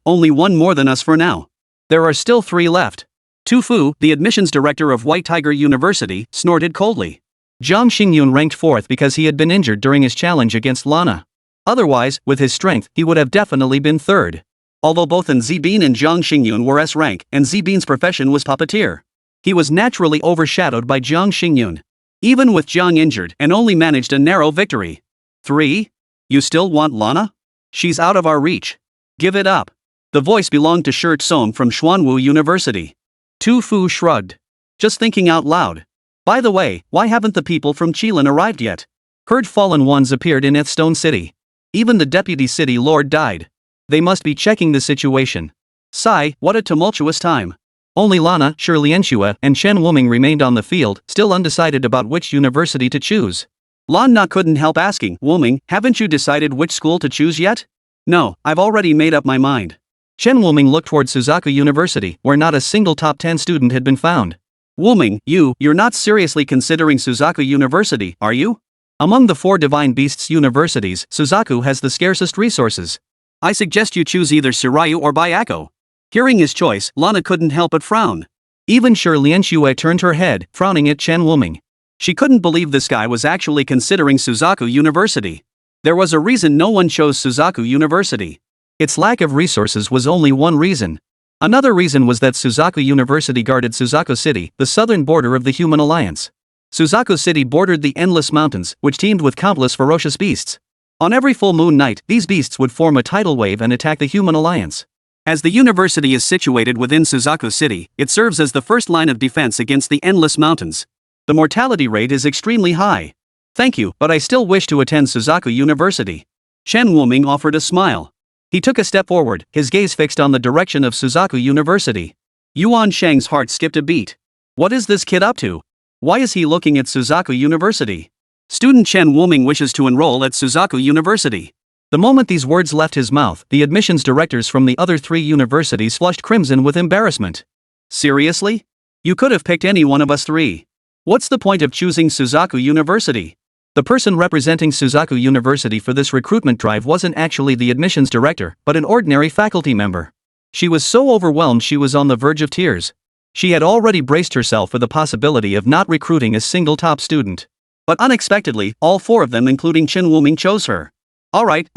Only one more than us for now. There are still 3 left. Tu Fu, the admissions director of White Tiger University, snorted coldly. Jiang Xingyun ranked 4th because he had been injured during his challenge against Lana. Otherwise, with his strength, he would have definitely been 3rd. Although both Zibin and Jiang Xingyun were S-rank, and Zibin's profession was puppeteer, he was naturally overshadowed by Jiang Xingyun. Even with Jiang injured and only managed a narrow victory. 3? You still want Lana? She's out of our reach. Give it up. The voice belonged to Shi Tsong from Xuanwu University. Tu Fu shrugged. Just thinking out loud. By the way, why haven't the people from Qilin arrived yet? Heard fallen ones appeared in Stone City. Even the deputy city lord died. They must be checking the situation. Sigh, what a tumultuous time. Only Lana, Shi Lianxue, and Chen Wuming remained on the field, still undecided about which university to choose. Lan Na couldn't help asking, Wuming, haven't you decided which school to choose yet? No, I've already made up my mind. Chen Wuming looked toward Suzaku University, where not a single top 10 student had been found. Wuming, you're not seriously considering Suzaku University, are you? Among the 4 Divine Beasts universities, Suzaku has the scarcest resources. I suggest you choose either Shiryu or Byako. Hearing his choice, Lana couldn't help but frown. Even Shi Lianxue turned her head, frowning at Chen Wuming. She couldn't believe this guy was actually considering Suzaku University. There was a reason no one chose Suzaku University. Its lack of resources was only one reason. Another reason was that Suzaku University guarded Suzaku City, the southern border of the Human Alliance. Suzaku City bordered the endless mountains, which teemed with countless ferocious beasts. On every full moon night, these beasts would form a tidal wave and attack the Human Alliance. As the university is situated within Suzaku City, it serves as the first line of defense against the endless mountains. The mortality rate is extremely high. Thank you, but I still wish to attend Suzaku University. Chen Wuming offered a smile. He took a step forward, his gaze fixed on the direction of Suzaku University. Yuan Shang's heart skipped a beat. What is this kid up to? Why is he looking at Suzaku University? Student Chen Wuming wishes to enroll at Suzaku University. The moment these words left his mouth, the admissions directors from the other 3 universities flushed crimson with embarrassment. Seriously? You could have picked any one of us 3. What's the point of choosing Suzaku University? The person representing Suzaku University for this recruitment drive wasn't actually the admissions director, but an ordinary faculty member. She was so overwhelmed she was on the verge of tears. She had already braced herself for the possibility of not recruiting a single top student. But unexpectedly, all 4 of them including Chen Wuming chose her. Alright.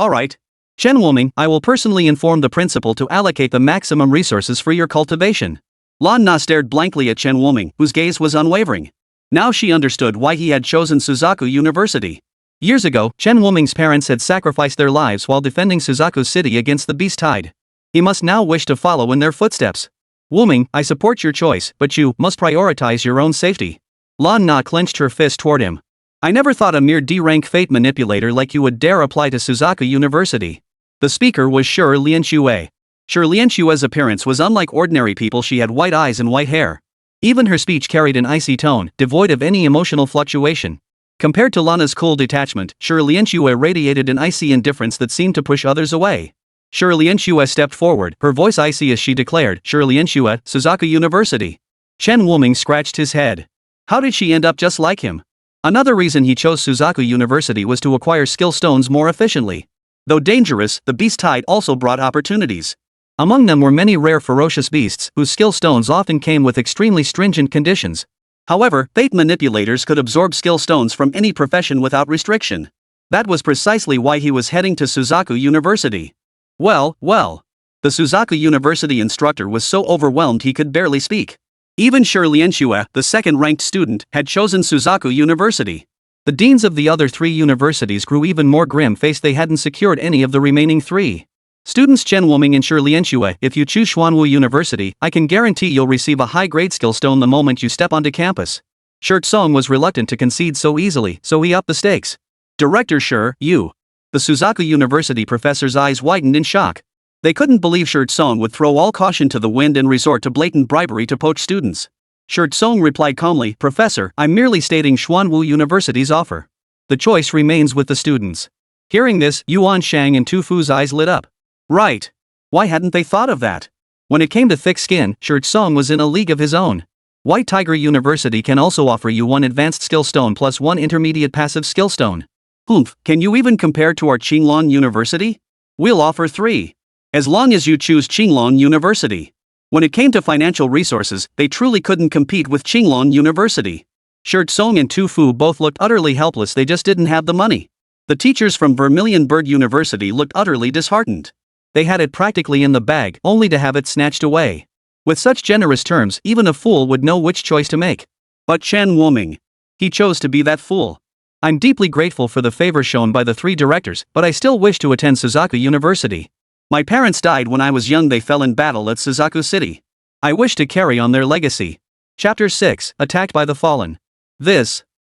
Chen Wuming, I will personally inform the principal to allocate the maximum resources for your cultivation. Lan Na stared blankly at Chen Wuming, whose gaze was unwavering. Now she understood why he had chosen Suzaku University. Years ago, Chen Wuming's parents had sacrificed their lives while defending Suzaku City against the beast tide. He must now wish to follow in their footsteps. Wuming, I support your choice, but you must prioritize your own safety. Lan Na clenched her fist toward him. I never thought a mere D-rank fate manipulator like you would dare apply to Suzaku University. The speaker was Shi Lianxue. Shi Lianxue's appearance was unlike ordinary people. She had white eyes and white hair. Even her speech carried an icy tone, devoid of any emotional fluctuation. Compared to Lana's cool detachment, Shi Lianxue radiated an icy indifference that seemed to push others away. Shi Lianxue stepped forward, her voice icy as she declared, Shi Lianxue, Suzaku University. Chen Wuming scratched his head. How did she end up just like him? Another reason he chose Suzaku University was to acquire skill stones more efficiently. Though dangerous, the beast tide also brought opportunities. Among them were many rare ferocious beasts whose skill stones often came with extremely stringent conditions. However, fate manipulators could absorb skill stones from any profession without restriction. That was precisely why he was heading to Suzaku University. Well. The Suzaku University instructor was so overwhelmed he could barely speak. Even Shi Lianxue, the second-ranked student, had chosen Suzaku University. The deans of the other 3 universities grew even more grim-faced. They hadn't secured any of the remaining 3. Students Chen Wuming and Shi Lianxue, if you choose Xuanwu University, I can guarantee you'll receive a high-grade skill stone the moment you step onto campus. Shi Tsong was reluctant to concede so easily, so he upped the stakes. Director Shi, you. The Suzaku University professor's eyes widened in shock. They couldn't believe Shi Tsong would throw all caution to the wind and resort to blatant bribery to poach students. Shi Tsong replied calmly, Professor, I'm merely stating Xuanwu University's offer. The choice remains with the students. Hearing this, Yuan Shang and Tu Fu's eyes lit up. Right. Why hadn't they thought of that? When it came to thick skin, Shi Tsong was in a league of his own. White Tiger University can also offer you 1 advanced skill stone plus 1 intermediate passive skill stone. Humph, can you even compare to our Qinglong University? We'll offer 3. As long as you choose Qinglong University. When it came to financial resources, they truly couldn't compete with Qinglong University. Shi Tsong and Tu Fu both looked utterly helpless. They just didn't have the money. The teachers from Vermilion Bird University looked utterly disheartened. They had it practically in the bag, only to have it snatched away. With such generous terms, even a fool would know which choice to make. But Chen Wuming. He chose to be that fool. I'm deeply grateful for the favor shown by the 3 directors, but I still wish to attend Suzaku University. My parents died when I was young. They fell in battle at Suzaku City. I wish to carry on their legacy. Chapter 6, Attacked by the Fallen.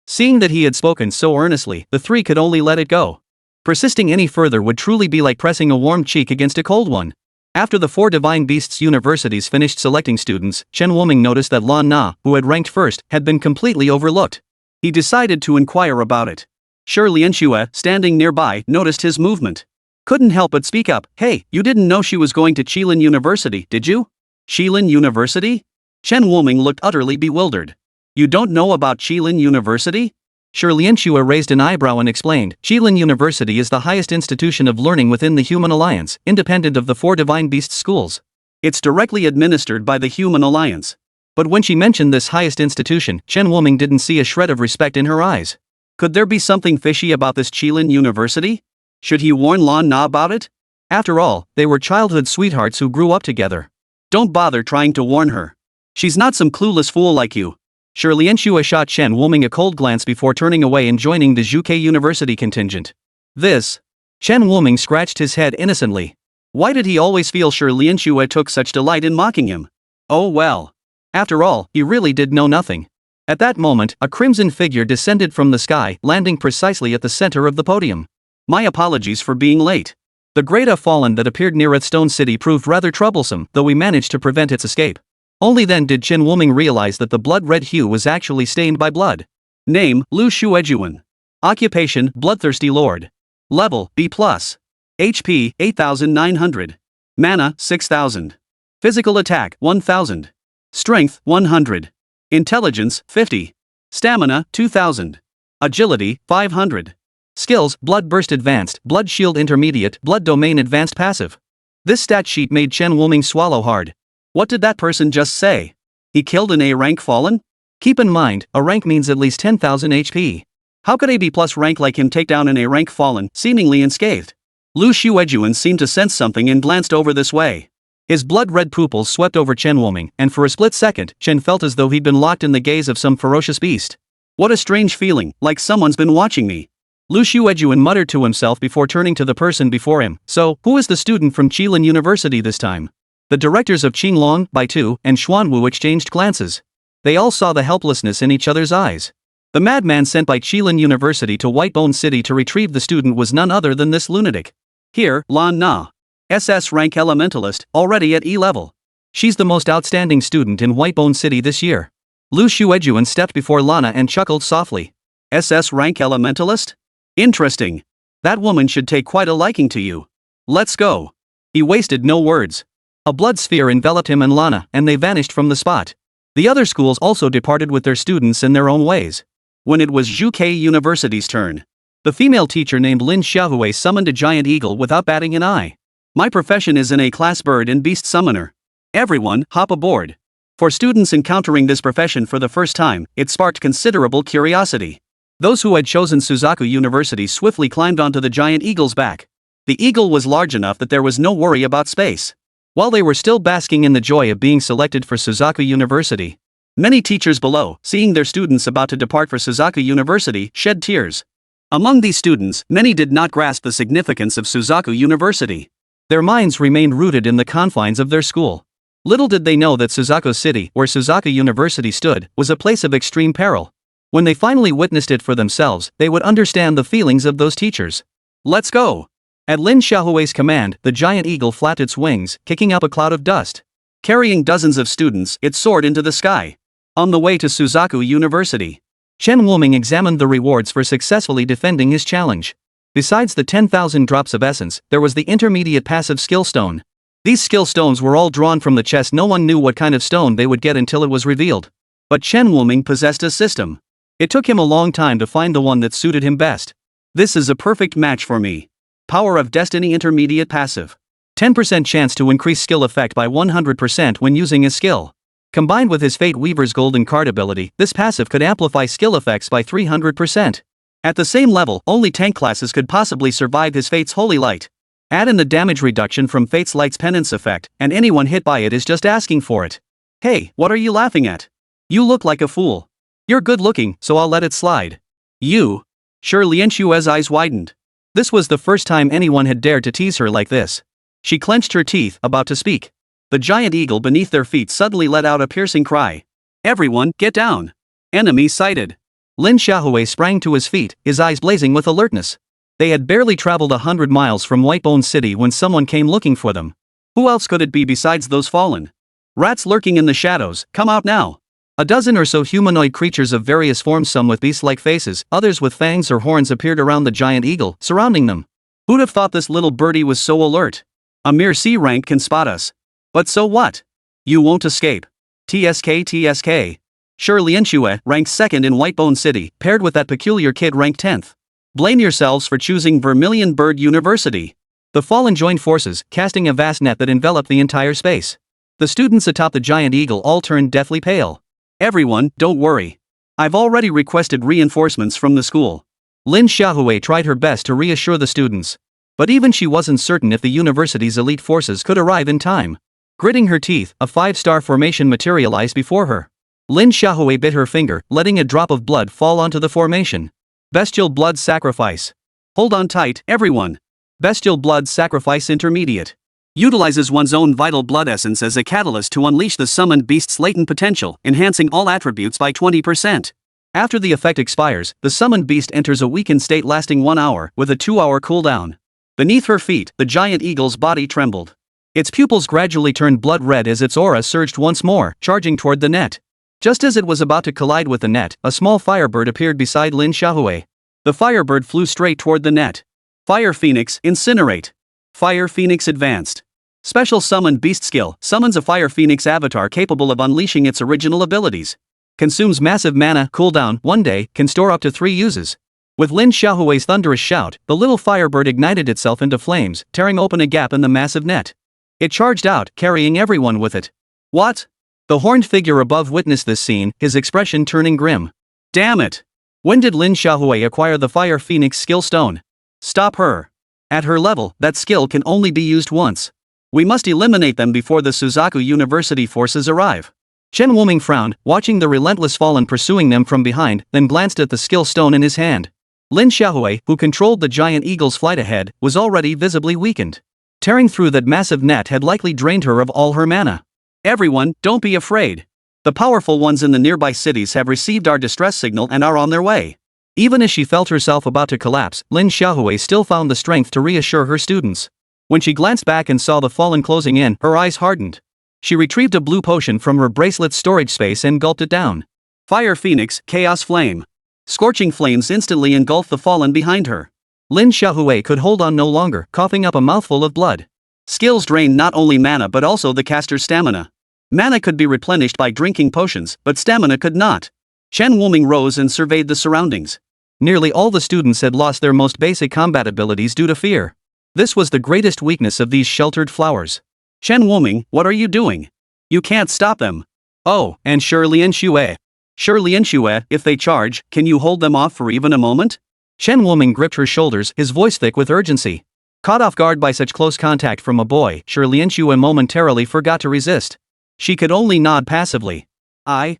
Seeing that he had spoken so earnestly, the 3 could only let it go. Persisting any further would truly be like pressing a warm cheek against a cold one. After the 4 Divine Beasts universities finished selecting students, Chen Wuming noticed that Lan Na, who had ranked first, had been completely overlooked. He decided to inquire about it. Shi Lianxue, standing nearby, noticed his movement. Couldn't help but speak up, Hey, you didn't know she was going to Qilin University, did you? Qilin University? Chen Wuming looked utterly bewildered. You don't know about Qilin University? Shi Lianxue raised an eyebrow and explained, Qilin University is the highest institution of learning within the Human Alliance, independent of the 4 Divine Beast schools. It's directly administered by the Human Alliance. But when she mentioned this highest institution, Chen Wuming didn't see a shred of respect in her eyes. Could there be something fishy about this Qilin University? Should he warn Lan Na about it? After all, they were childhood sweethearts who grew up together. Don't bother trying to warn her. She's not some clueless fool like you. Shi Lianxue shot Chen Wuming a cold glance before turning away and joining the Zhuke University contingent. Chen Wuming scratched his head innocently. Why did he always feel Shi Lianxue took such delight in mocking him? Oh well. After all, he really did know nothing. At that moment, a crimson figure descended from the sky, landing precisely at the center of the podium. My apologies for being late. The great fallen that appeared near Stone City proved rather troublesome, though we managed to prevent its escape. Only then did Chen Wuming realize that the blood-red hue was actually stained by blood. Name, Lu Shuejuan. Occupation, Bloodthirsty Lord. Level, B+. HP, 8,900. Mana, 6,000. Physical attack, 1,000. Strength, 100. Intelligence, 50. Stamina, 2,000. Agility, 500. Skills, Blood Burst Advanced, Blood Shield Intermediate, Blood Domain Advanced Passive. This stat sheet made Chen Wuming swallow hard. What did that person just say? He killed an A-rank fallen? Keep in mind, a rank means at least 10,000 HP. How could a B+ rank like him take down an A-rank fallen, seemingly unscathed? Lu Shuejuan seemed to sense something and glanced over this way. His blood-red pupils swept over Chen Wuming, and for a split second, Chen felt as though he'd been locked in the gaze of some ferocious beast. What a strange feeling, like someone's been watching me. Lu Shuejuan muttered to himself before turning to the person before him. So, who is the student from Qilin University this time? The directors of Qinglong, Baitu, and Xuanwu exchanged glances. They all saw the helplessness in each other's eyes. The madman sent by Qilin University to Whitebone City to retrieve the student was none other than this lunatic. Here, Lan Na. SS rank elementalist, already at E level. She's the most outstanding student in Whitebone City this year. Lu Shuejuan stepped before Lana and chuckled softly. SS rank elementalist? Interesting. That woman should take quite a liking to you. Let's go. He wasted no words. A blood sphere enveloped him and Lana, and they vanished from the spot. The other schools also departed with their students in their own ways. When it was Zhuke University's turn, the female teacher named Lin Xiaohui summoned a giant eagle without batting an eye. My profession is an A-class bird and beast summoner. Everyone, hop aboard. For students encountering this profession for the first time, it sparked considerable curiosity. Those who had chosen Suzaku University swiftly climbed onto the giant eagle's back. The eagle was large enough that there was no worry about space. While they were still basking in the joy of being selected for Suzaku University, many teachers below, seeing their students about to depart for Suzaku University, shed tears. Among these students, many did not grasp the significance of Suzaku University. Their minds remained rooted in the confines of their school. Little did they know that Suzaku City, where Suzaku University stood, was a place of extreme peril. When they finally witnessed it for themselves, they would understand the feelings of those teachers. Let's go! At Lin Xiaohui's command, the giant eagle flapped its wings, kicking up a cloud of dust. Carrying dozens of students, it soared into the sky. On the way to Suzaku University, Chen Wuming examined the rewards for successfully defending his challenge. Besides the 10,000 drops of essence, there was the intermediate passive skill stone. These skill stones were all drawn from the chest. No one knew what kind of stone they would get until it was revealed. But Chen Wuming possessed a system. It took him a long time to find the one that suited him best. This is a perfect match for me. Power of Destiny Intermediate Passive. 10% chance to increase skill effect by 100% when using his skill. Combined with his Fate Weaver's golden card ability, this passive could amplify skill effects by 300%. At the same level, only tank classes could possibly survive his Fate's Holy Light. Add in the damage reduction from Fate's Light's penance effect, and anyone hit by it is just asking for it. Hey, what are you laughing at? You look like a fool. You're good looking, so I'll let it slide. You? Sure, Lianshue's eyes widened. This was the first time anyone had dared to tease her like this. She clenched her teeth, about to speak. The giant eagle beneath their feet suddenly let out a piercing cry. Everyone, get down. Enemy sighted. Lin Xiaohui sprang to his feet, his eyes blazing with alertness. They had barely traveled 100 miles from Whitebone City when someone came looking for them. Who else could it be besides those fallen? Rats lurking in the shadows, come out now. A dozen or so humanoid creatures of various forms, some with beast-like faces, others with fangs or horns, appeared around the giant eagle, surrounding them. Who'd have thought this little birdie was so alert? A mere C rank can spot us. But so what? You won't escape. TSK. Sure, Lianshue, ranked 2nd in Whitebone City, paired with that peculiar kid ranked 10th. Blame yourselves for choosing Vermilion Bird University. The fallen joined forces, casting a vast net that enveloped the entire space. The students atop the giant eagle all turned deathly pale. Everyone, don't worry. I've already requested reinforcements from the school. Lin Xiaohui tried her best to reassure the students. But even she wasn't certain if the university's elite forces could arrive in time. Gritting her teeth, a 5-star formation materialized before her. Lin Xiaohui bit her finger, letting a drop of blood fall onto the formation. Bestial blood sacrifice. Hold on tight, everyone. Bestial blood sacrifice intermediate. Utilizes one's own vital blood essence as a catalyst to unleash the summoned beast's latent potential, enhancing all attributes by 20%. After the effect expires, the summoned beast enters a weakened state lasting 1 hour, with a 2-hour cooldown. Beneath her feet, the giant eagle's body trembled. Its pupils gradually turned blood red as its aura surged once more, charging toward the net. Just as it was about to collide with the net, a small firebird appeared beside Lin Xiaohui. The firebird flew straight toward the net. Fire Phoenix, incinerate. Fire Phoenix advanced. Special summon beast skill, summons a Fire Phoenix avatar capable of unleashing its original abilities. Consumes massive mana, cooldown, 1 day, can store up to 3 uses. With Lin Xiaohui's thunderous shout, the little firebird ignited itself into flames, tearing open a gap in the massive net. It charged out, carrying everyone with it. What? The horned figure above witnessed this scene, his expression turning grim. Damn it! When did Lin Xiaohui acquire the Fire Phoenix skill stone? Stop her. At her level, that skill can only be used once. We must eliminate them before the Suzaku University forces arrive. Chen Wuming frowned, watching the relentless fallen pursuing them from behind, then glanced at the skill stone in his hand. Lin Xiaohui, who controlled the giant eagle's flight ahead, was already visibly weakened. Tearing through that massive net had likely drained her of all her mana. Everyone, don't be afraid. The powerful ones in the nearby cities have received our distress signal and are on their way. Even as she felt herself about to collapse, Lin Xiaohui still found the strength to reassure her students. When she glanced back and saw the fallen closing in, her eyes hardened. She retrieved a blue potion from her bracelet's storage space and gulped it down. Fire Phoenix, Chaos Flame. Scorching flames instantly engulfed the fallen behind her. Lin Xiaohui could hold on no longer, coughing up a mouthful of blood. Skills drained not only mana but also the caster's stamina. Mana could be replenished by drinking potions, but stamina could not. Chen Wuming rose and surveyed the surroundings. Nearly all the students had lost their most basic combat abilities due to fear. This was the greatest weakness of these sheltered flowers. Chen Wuming, what are you doing? You can't stop them. Oh, and Shi Lian Xue. Shi Lian Xue, if they charge, can you hold them off for even a moment? Chen Wuming gripped her shoulders, his voice thick with urgency. Caught off guard by such close contact from a boy, Shi Lian Xue momentarily forgot to resist. She could only nod passively. I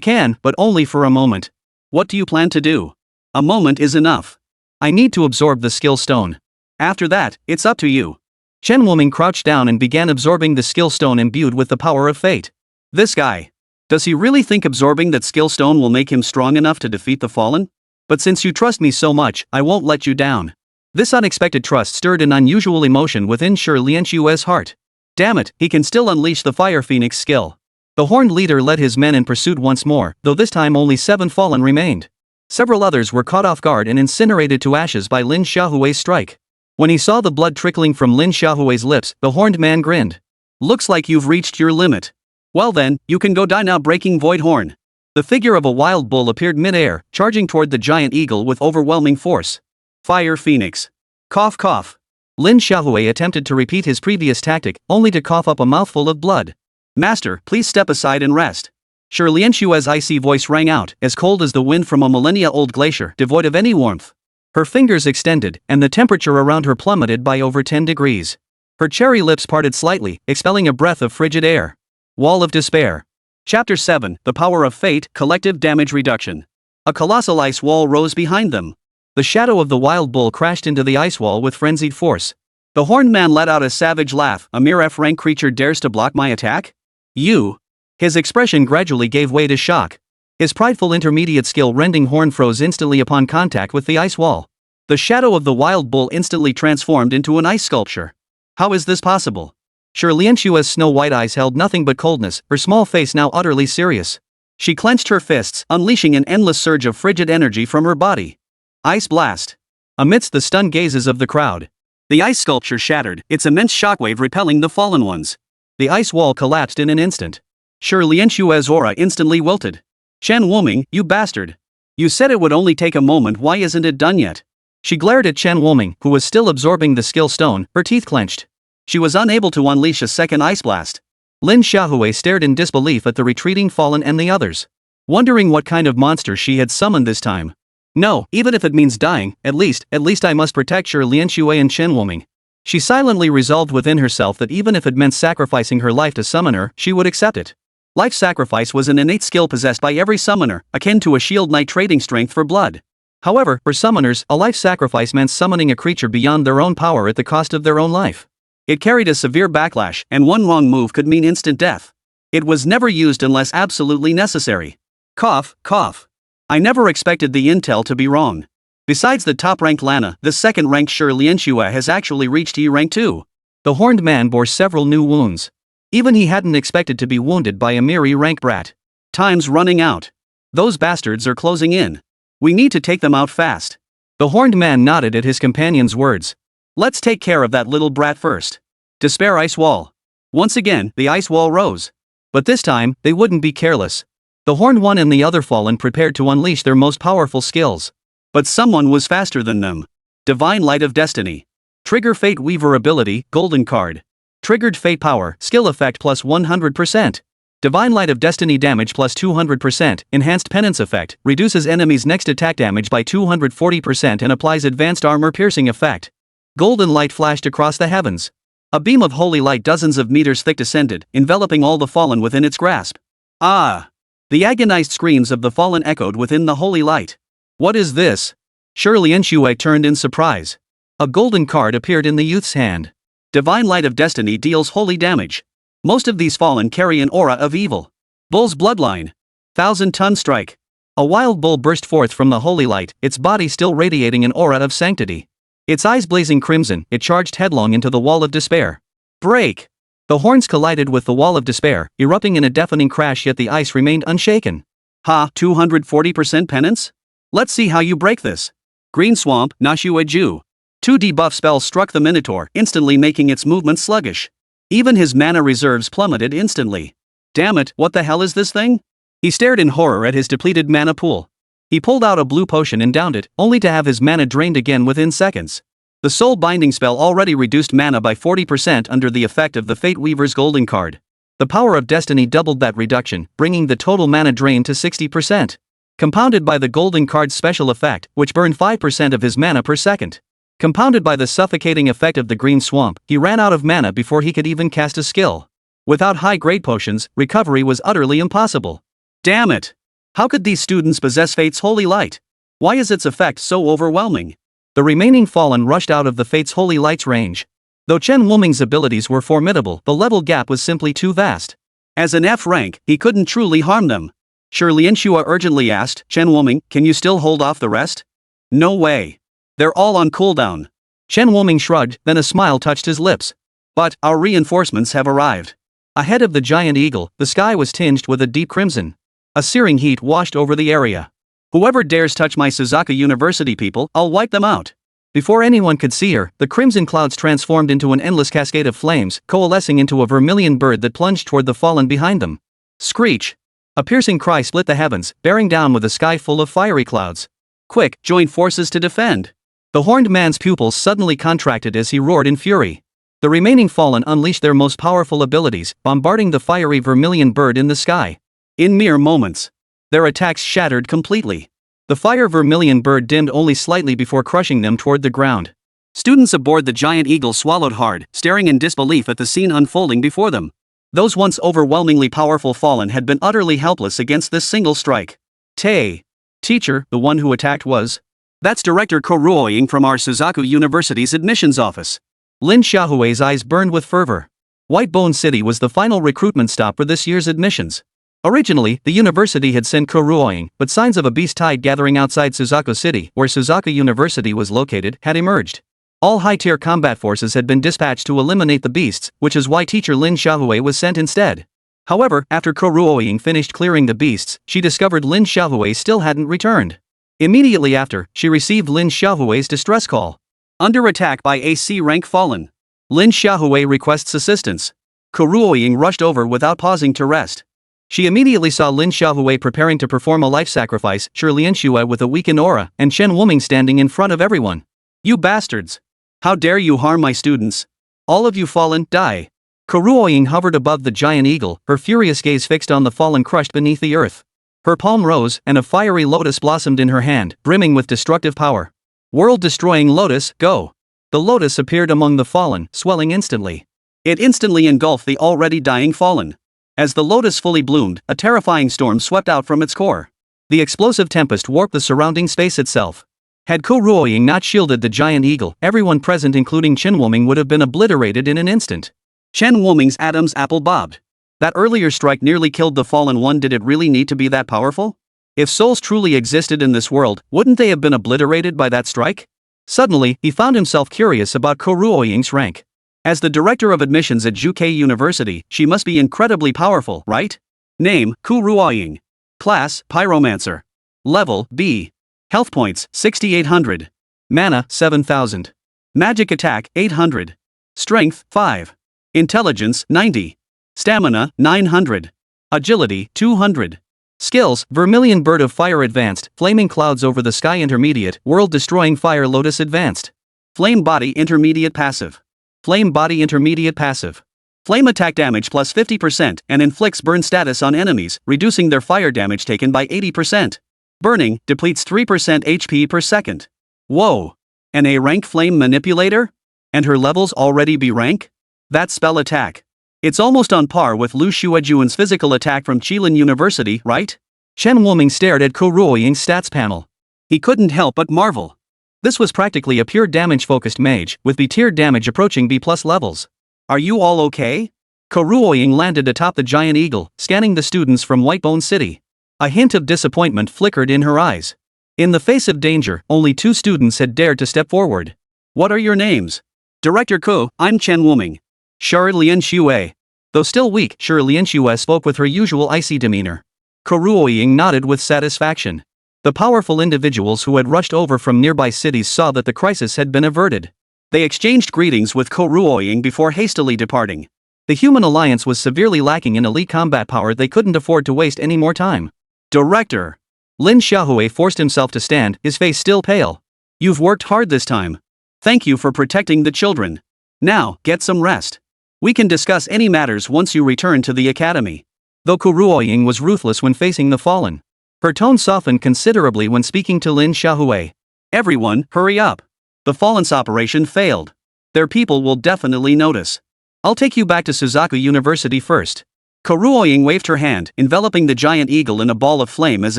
can, but only for a moment. What do you plan to do? A moment is enough. I need to absorb the skill stone. After that, it's up to you. Chen Wuming crouched down and began absorbing the skill stone imbued with the power of fate. This guy. Does he really think absorbing that skill stone will make him strong enough to defeat the fallen? But since you trust me so much, I won't let you down. This unexpected trust stirred an unusual emotion within Shi Lian Xue's heart. Damn it, he can still unleash the Fire Phoenix skill. The horned leader led his men in pursuit once more, though this time only 7 fallen remained. Several others were caught off guard and incinerated to ashes by Lin Xiaohui's strike. When he saw the blood trickling from Lin Xiaohui's lips, the horned man grinned. Looks like you've reached your limit. Well then, you can go die now, breaking void horn. The figure of a wild bull appeared mid-air, charging toward the giant eagle with overwhelming force. Fire Phoenix. Cough cough. Lin Xiaohui attempted to repeat his previous tactic, only to cough up a mouthful of blood. Master, please step aside and rest. Shi Lian Xue's icy voice rang out, as cold as the wind from a millennia-old glacier, devoid of any warmth. Her fingers extended, and the temperature around her plummeted by over 10 degrees. Her cherry lips parted slightly, expelling a breath of frigid air. Wall of Despair. Chapter 7, The Power of Fate, Collective Damage Reduction. A colossal ice wall rose behind them. The shadow of the wild bull crashed into the ice wall with frenzied force. The horned man let out a savage laugh. A mere F-rank creature dares to block my attack? You? His expression gradually gave way to shock. His prideful intermediate skill rending horn froze instantly upon contact with the ice wall. The shadow of the wild bull instantly transformed into an ice sculpture. How is this possible? Shi Lian Xue's snow-white eyes held nothing but coldness, her small face now utterly serious. She clenched her fists, unleashing an endless surge of frigid energy from her body. Ice blast. Amidst the stunned gazes of the crowd, the ice sculpture shattered, its immense shockwave repelling the fallen ones. The ice wall collapsed in an instant. Shi Lian Xue's aura instantly wilted. Chen Wuming, you bastard. You said it would only take a moment, why isn't it done yet? She glared at Chen Wuming, who was still absorbing the skill stone, her teeth clenched. She was unable to unleash a second ice blast. Lin Xiaohui stared in disbelief at the retreating fallen and the others, wondering what kind of monster she had summoned this time. No, even if it means dying, at least I must protect Shi Lian Xue and Chen Wuming. She silently resolved within herself that even if it meant sacrificing her life to summon her, she would accept it. Life sacrifice was an innate skill possessed by every summoner, akin to a shield knight trading strength for blood. However, for summoners, a life sacrifice meant summoning a creature beyond their own power at the cost of their own life. It carried a severe backlash, and one wrong move could mean instant death. It was never used unless absolutely necessary. Cough, cough. I never expected the intel to be wrong. Besides the top-ranked Lana, the second-ranked Shi Lian Xue has actually reached E-rank too. The horned man bore several new wounds. Even he hadn't expected to be wounded by a mere E-rank brat. Time's running out. Those bastards are closing in. We need to take them out fast. The horned man nodded at his companion's words. Let's take care of that little brat first. Despair ice wall. Once again, the ice wall rose. But this time, they wouldn't be careless. The horned one and the other fallen prepared to unleash their most powerful skills. But someone was faster than them. Divine Light of Destiny. Trigger Fate Weaver ability, golden card. Triggered Fate power, skill effect plus 100%. Divine Light of Destiny damage plus 200%, enhanced penance effect, reduces enemies' next attack damage by 240% and applies advanced armor piercing effect. Golden light flashed across the heavens. A beam of holy light dozens of meters thick descended, enveloping all the fallen within its grasp. Ah! The agonized screams of the fallen echoed within the holy light. What is this? Shi Lian Xue turned in surprise. A golden card appeared in the youth's hand. Divine Light of Destiny deals holy damage. Most of these fallen carry an aura of evil. Bull's bloodline. 1,000-ton strike. A wild bull burst forth from the holy light, its body still radiating an aura of sanctity. Its eyes blazing crimson, it charged headlong into the wall of despair. Break! The horns collided with the wall of despair, erupting in a deafening crash, yet the ice remained unshaken. Ha, 240% penance? Let's see how you break this. Green Swamp, Nashueju. 2 debuff spells struck the Minotaur, instantly making its movement sluggish. Even his mana reserves plummeted instantly. Damn it, what the hell is this thing? He stared in horror at his depleted mana pool. He pulled out a blue potion and downed it, only to have his mana drained again within seconds. The Soul Binding spell already reduced mana by 40% under the effect of the Fate Weaver's Golden card. The Power of Destiny doubled that reduction, bringing the total mana drain to 60%. Compounded by the Golden card's special effect, which burned 5% of his mana per second. Compounded by the suffocating effect of the Green Swamp, he ran out of mana before he could even cast a skill. Without high-grade potions, recovery was utterly impossible. Damn it! How could these students possess Fate's holy light? Why is its effect so overwhelming? The remaining Fallen rushed out of the Fate's holy light's range. Though Chen Wuming's abilities were formidable, the level gap was simply too vast. As an F rank, he couldn't truly harm them. Shi Lianxue urgently asked, Chen Wuming, can you still hold off the rest? No way. They're all on cooldown. Chen Wuming shrugged, then a smile touched his lips. But, our reinforcements have arrived. Ahead of the giant eagle, the sky was tinged with a deep crimson. A searing heat washed over the area. Whoever dares touch my Suzaku University people, I'll wipe them out. Before anyone could see her, the crimson clouds transformed into an endless cascade of flames, coalescing into a vermilion bird that plunged toward the Fallen behind them. Screech! A piercing cry split the heavens, bearing down with a sky full of fiery clouds. Quick, join forces to defend! The horned man's pupils suddenly contracted as he roared in fury. The remaining Fallen unleashed their most powerful abilities, bombarding the fiery vermilion bird in the sky. In mere moments, their attacks shattered completely. The fire vermilion bird dimmed only slightly before crushing them toward the ground. Students aboard the giant eagle swallowed hard, staring in disbelief at the scene unfolding before them. Those once overwhelmingly powerful Fallen had been utterly helpless against this single strike. Teacher, the one who attacked was? That's Director Kuruoying from our Suzaku University's admissions office. Lin Xiaohui's eyes burned with fervor. Whitebone City was the final recruitment stop for this year's admissions. Originally, the university had sent Kuruoying, but signs of a beast tide gathering outside Suzaku City, where Suzaku University was located, had emerged. All high-tier combat forces had been dispatched to eliminate the beasts, which is why teacher Lin Xiaohui was sent instead. However, after Kuruoying finished clearing the beasts, she discovered Lin Xiaohui still hadn't returned. Immediately after, she received Lin Xiaohui's distress call. Under attack by a C-rank Fallen. Lin Xiaohui requests assistance. Kuruoying rushed over without pausing to rest. She immediately saw Lin Xiaohui preparing to perform a life sacrifice, Shi Lianxue with a weakened aura, and Chen Wuming standing in front of everyone. You bastards! How dare you harm my students? All of you Fallen, die! Kuruoying hovered above the giant eagle, her furious gaze fixed on the Fallen crushed beneath the earth. Her palm rose, and a fiery lotus blossomed in her hand, brimming with destructive power. World-destroying lotus, go! The lotus appeared among the Fallen, swelling instantly. It instantly engulfed the already dying Fallen. As the lotus fully bloomed, a terrifying storm swept out from its core. The explosive tempest warped the surrounding space itself. Had Kuruoying not shielded the giant eagle, everyone present including Chen Wuming would have been obliterated in an instant. Chen Wuming's Adam's apple bobbed. That earlier strike nearly killed the Fallen one. Did it really need to be that powerful? If souls truly existed in this world, wouldn't they have been obliterated by that strike? Suddenly, he found himself curious about Kuruoying's rank. As the director of admissions at Jukai University, she must be incredibly powerful, right? Name, Kuruoying. Class, Pyromancer. Level, B. Health points, 6,800. Mana, 7,000. Magic attack, 800. Strength, 5. Intelligence, 90. Stamina, 900. Agility, 200. Skills, Vermilion Bird of Fire Advanced, Flaming Clouds over the Sky Intermediate, World-Destroying Fire Lotus Advanced. Flame Body Intermediate Passive. Flame Body Intermediate Passive. Flame attack damage plus 50% and inflicts burn status on enemies, reducing their fire damage taken by 80%. Burning, depletes 3% HP per second. Whoa! An A-rank flame manipulator? And her levels already B rank? That spell attack. It's almost on par with Lu Shuejuan's physical attack from Qilin University, right? Chen Wuming stared at Kuruoying's stats panel. He couldn't help but marvel. This was practically a pure damage-focused mage, with B-tier damage approaching B+ levels. Are you all okay? Kuruoying landed atop the giant eagle, scanning the students from Whitebone City. A hint of disappointment flickered in her eyes. In the face of danger, only 2 students had dared to step forward. What are your names? Director Ku, I'm Chen Wuming. Shi Lianxue. Though still weak, Shi Lianxue spoke with her usual icy demeanor. Kuruoying nodded with satisfaction. The powerful individuals who had rushed over from nearby cities saw that the crisis had been averted. They exchanged greetings with Ko-Ruoying before hastily departing. The human alliance was severely lacking in elite combat power. They couldn't afford to waste any more time. Director! Lin Xiaohui forced himself to stand, his face still pale. You've worked hard this time. Thank you for protecting the children. Now, get some rest. We can discuss any matters once you return to the academy. Though Ko-Ruoying was ruthless when facing the fallen, her tone softened considerably when speaking to Lin Xiaohui. Everyone, hurry up. The Fallen's operation failed. Their people will definitely notice. I'll take you back to Suzaku University first. Ko-Ruoying waved her hand, enveloping the giant eagle in a ball of flame as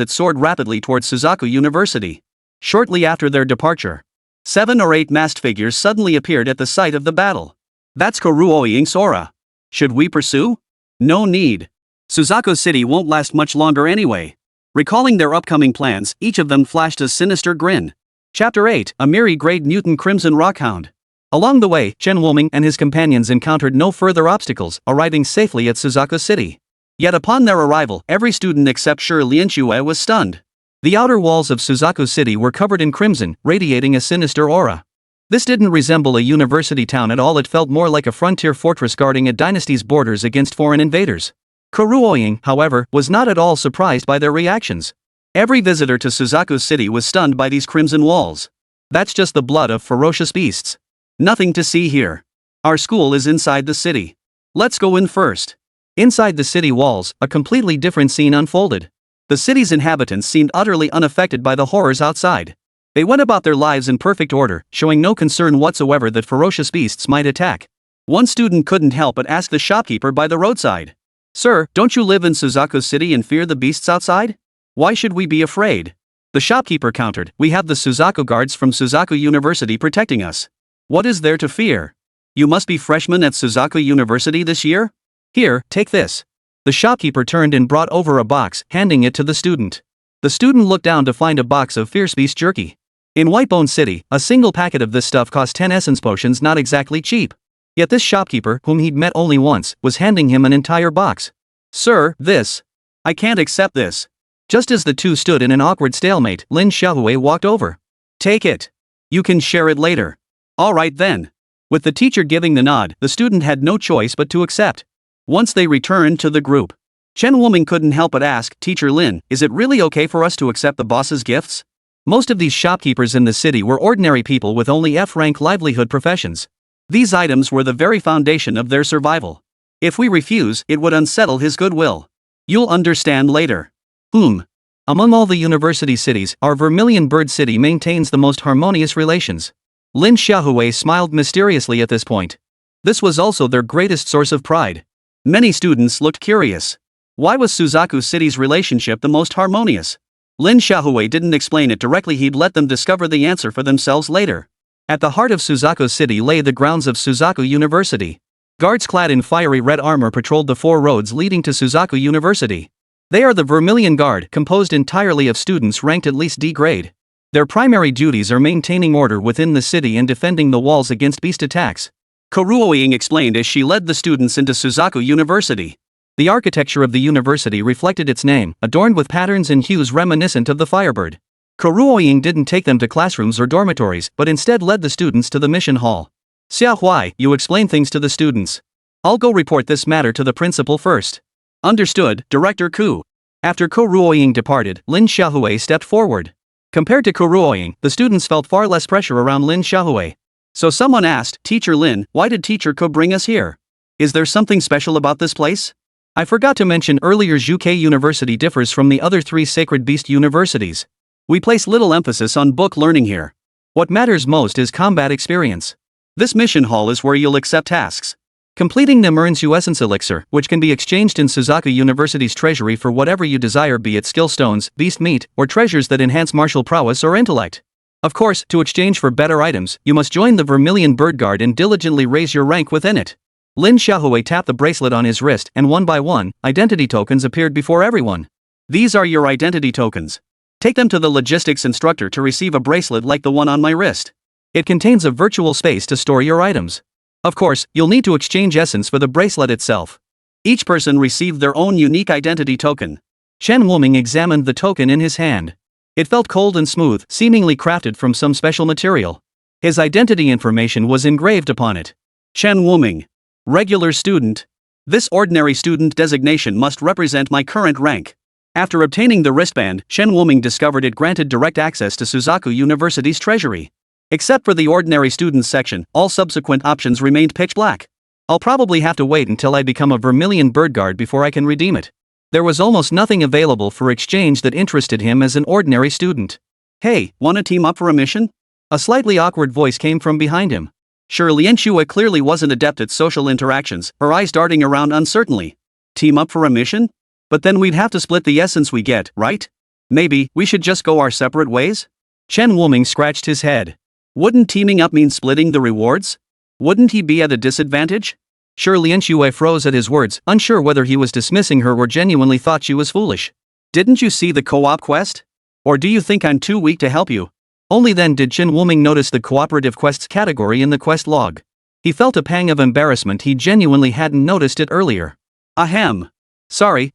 it soared rapidly towards Suzaku University. Shortly after their departure, 7 or 8 masked figures suddenly appeared at the site of the battle. That's Ko-Ruoying's aura. Should we pursue? No need. Suzaku City won't last much longer anyway. Recalling their upcoming plans, each of them flashed a sinister grin. Chapter 8, a Miri-grade mutant crimson rockhound. Along the way, Chen Wuming and his companions encountered no further obstacles, arriving safely at Suzaku City. Yet upon their arrival, every student except Shi Lianxue was stunned. The outer walls of Suzaku City were covered in crimson, radiating a sinister aura. This didn't resemble a university town at all. It felt more like a frontier fortress guarding a dynasty's borders against foreign invaders. Ko-Ruoying, however, was not at all surprised by their reactions. Every visitor to Suzaku City was stunned by these crimson walls. That's just the blood of ferocious beasts. Nothing to see here. Our school is inside the city. Let's go in first. Inside the city walls, a completely different scene unfolded. The city's inhabitants seemed utterly unaffected by the horrors outside. They went about their lives in perfect order, showing no concern whatsoever that ferocious beasts might attack. One student couldn't help but ask the shopkeeper by the roadside. Sir, don't you live in Suzaku City and fear the beasts outside? Why should we be afraid? The shopkeeper countered, we have the Suzaku guards from Suzaku University protecting us. What is there to fear? You must be freshmen at Suzaku University this year? Here, take this. The shopkeeper turned and brought over a box, handing it to the student. The student looked down to find a box of fierce beast jerky. In Whitebone City, a single packet of this stuff cost 10 essence potions, not exactly cheap. Yet this shopkeeper, whom he'd met only once, was handing him an entire box. Sir, this. I can't accept this. Just as the two stood in an awkward stalemate, Lin Xiaohui walked over. Take it. You can share it later. All right then. With the teacher giving the nod, the student had no choice but to accept. Once they returned to the group, Chen Wuming couldn't help but ask, Teacher Lin, is it really okay for us to accept the boss's gifts? Most of these shopkeepers in the city were ordinary people with only F-rank livelihood professions. These items were the very foundation of their survival. If we refuse, it would unsettle his goodwill. You'll understand later. Among all the university cities, our Vermilion Bird City maintains the most harmonious relations. Lin Xiaohui smiled mysteriously at this point. This was also their greatest source of pride. Many students looked curious. Why was Suzaku City's relationship the most harmonious? Lin Xiaohui didn't explain it directly. He'd let them discover the answer for themselves later. At the heart of Suzaku City lay the grounds of Suzaku University. Guards clad in fiery red armor patrolled the 4 roads leading to Suzaku University. They are the Vermilion Guard, composed entirely of students ranked at least D-grade. Their primary duties are maintaining order within the city and defending the walls against beast attacks. Ko-Ruoying explained as she led the students into Suzaku University. The architecture of the university reflected its name, adorned with patterns and hues reminiscent of the Firebird. Ko-Ruoying didn't take them to classrooms or dormitories, but instead led the students to the mission hall. Xiaohui, you explain things to the students. I'll go report this matter to the principal first. Understood, Director Ku. After Ko-Ruoying departed, Lin Xiaohui stepped forward. Compared to Ko-Ruoying, the students felt far less pressure around Lin Xiaohui. So someone asked, Teacher Lin, why did Teacher Ko bring us here? Is there something special about this place? I forgot to mention earlier, Zhuke University differs from the other 3 sacred beast universities. We place little emphasis on book learning here. What matters most is combat experience. This mission hall is where you'll accept tasks. Completing them earns you Essence Elixir, which can be exchanged in Suzaku University's treasury for whatever you desire, be it skill stones, beast meat, or treasures that enhance martial prowess or intellect. Of course, to exchange for better items, you must join the Vermilion Bird Guard and diligently raise your rank within it. Lin Xiaohui tapped the bracelet on his wrist, and one by one, identity tokens appeared before everyone. These are your identity tokens. Take them to the logistics instructor to receive a bracelet like the one on my wrist. It contains a virtual space to store your items. Of course, you'll need to exchange essence for the bracelet itself. Each person received their own unique identity token. Chen Wuming examined the token in his hand. It felt cold and smooth, seemingly crafted from some special material. His identity information was engraved upon it. Chen Wuming. Regular student. This ordinary student designation must represent my current rank. After obtaining the wristband, Chen Wuming discovered it granted direct access to Suzaku University's treasury. Except for the ordinary students section, all subsequent options remained pitch black. I'll probably have to wait until I become a Vermilion Bird Guard before I can redeem it. There was almost nothing available for exchange that interested him as an ordinary student. Hey, wanna team up for a mission? A slightly awkward voice came from behind him. Sure, Lianxue clearly wasn't adept at social interactions, her eyes darting around uncertainly. Team up for a mission? But then we'd have to split the essence we get, right? Maybe we should just go our separate ways? Chen Wuming scratched his head. Wouldn't teaming up mean splitting the rewards? Wouldn't he be at a disadvantage? Sure, Lianxue froze at his words, unsure whether he was dismissing her or genuinely thought she was foolish. Didn't you see the co-op quest? Or do you think I'm too weak to help you? Only then did Chen Wuming notice the cooperative quests category in the quest log. He felt a pang of embarrassment, he genuinely hadn't noticed it earlier. Ahem. Sorry.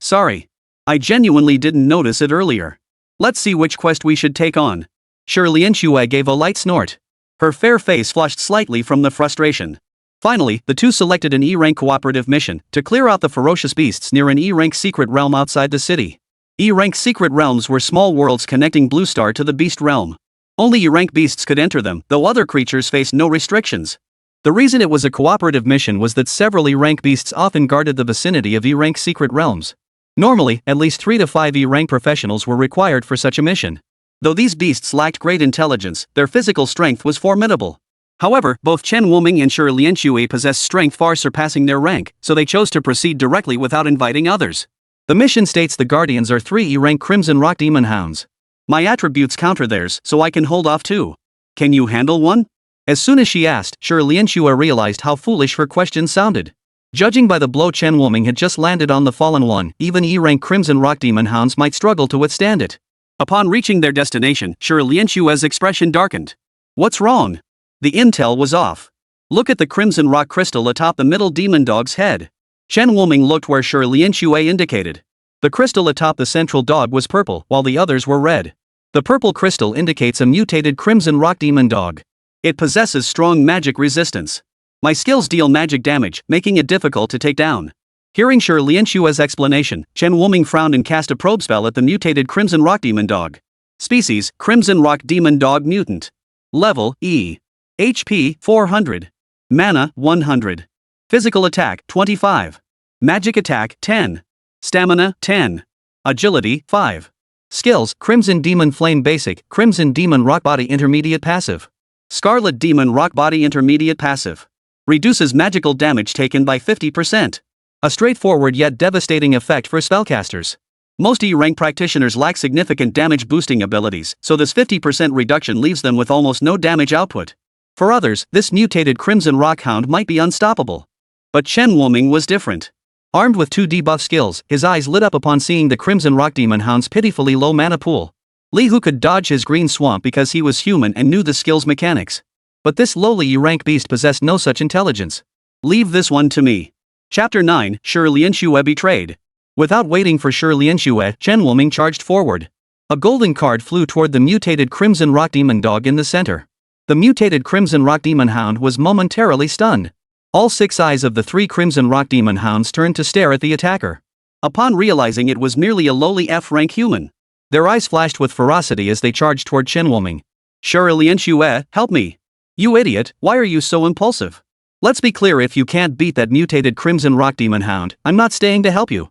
I genuinely didn't notice it earlier. Let's see which quest we should take on. Sure, Lianxue gave a light snort. Her fair face flushed slightly from the frustration. Finally, the two selected an E-rank cooperative mission to clear out the ferocious beasts near an E-rank secret realm outside the city. E-rank secret realms were small worlds connecting Blue Star to the beast realm. Only E-rank beasts could enter them, though other creatures faced no restrictions. The reason it was a cooperative mission was that several E-rank beasts often guarded the vicinity of E-rank secret realms. Normally, at least 3 to 5 E-rank professionals were required for such a mission. Though these beasts lacked great intelligence, their physical strength was formidable. However, both Chen Wuming and Sure Lianxue possessed strength far surpassing their rank, so they chose to proceed directly without inviting others. The mission states the Guardians are 3 E-rank Crimson Rock Demon Hounds. My attributes counter theirs, so I can hold off too. Can you handle one? As soon as she asked, Sure Lianxue realized how foolish her question sounded. Judging by the blow Chen Wuming had just landed on the fallen one, even E-rank Crimson Rock Demon Hounds might struggle to withstand it. Upon reaching their destination, Sure Lianxue's expression darkened. What's wrong? The intel was off. Look at the Crimson Rock crystal atop the middle demon dog's head. Chen Wuming looked where Sure Lianxue indicated. The crystal atop the central dog was purple, while the others were red. The purple crystal indicates a mutated Crimson Rock Demon dog. It possesses strong magic resistance. My skills deal magic damage, making it difficult to take down. Hearing Sure Lianxue's explanation, Chen Wuming frowned and cast a probe spell at the mutated Crimson Rock Demon dog. Species, Crimson Rock Demon Dog Mutant. Level, E. HP, 400. Mana, 100. Physical attack, 25. Magic attack, 10. Stamina, 10. Agility, 5. Skills, Crimson Demon Flame Basic, Crimson Demon Rock Body Intermediate Passive. Scarlet Demon Rock Body Intermediate Passive. Reduces magical damage taken by 50%. A straightforward yet devastating effect for spellcasters. Most E-rank practitioners lack significant damage boosting abilities, so this 50% reduction leaves them with almost no damage output. For others, this mutated Crimson Rock Hound might be unstoppable. But Chen Wuming was different. Armed with 2 debuff skills, his eyes lit up upon seeing the Crimson Rock Demon Hound's pitifully low mana pool. Li Hu could dodge his green swamp because he was human and knew the skill's mechanics. But this lowly E-rank beast possessed no such intelligence. Leave this one to me. Chapter 9, Sure Lianxue Betrayed. Without waiting for Sure Lianxue, Chen Wuming charged forward. A golden card flew toward the mutated Crimson Rock Demon dog in the center. The mutated Crimson Rock Demon Hound was momentarily stunned. All 6 eyes of the 3 Crimson Rock Demon Hounds turned to stare at the attacker. Upon realizing it was merely a lowly F-rank human, their eyes flashed with ferocity as they charged toward Chen Wuming. Sure Lianxue, help me. You idiot, why are you so impulsive? Let's be clear, if you can't beat that mutated Crimson Rock Demon Hound, I'm not staying to help you.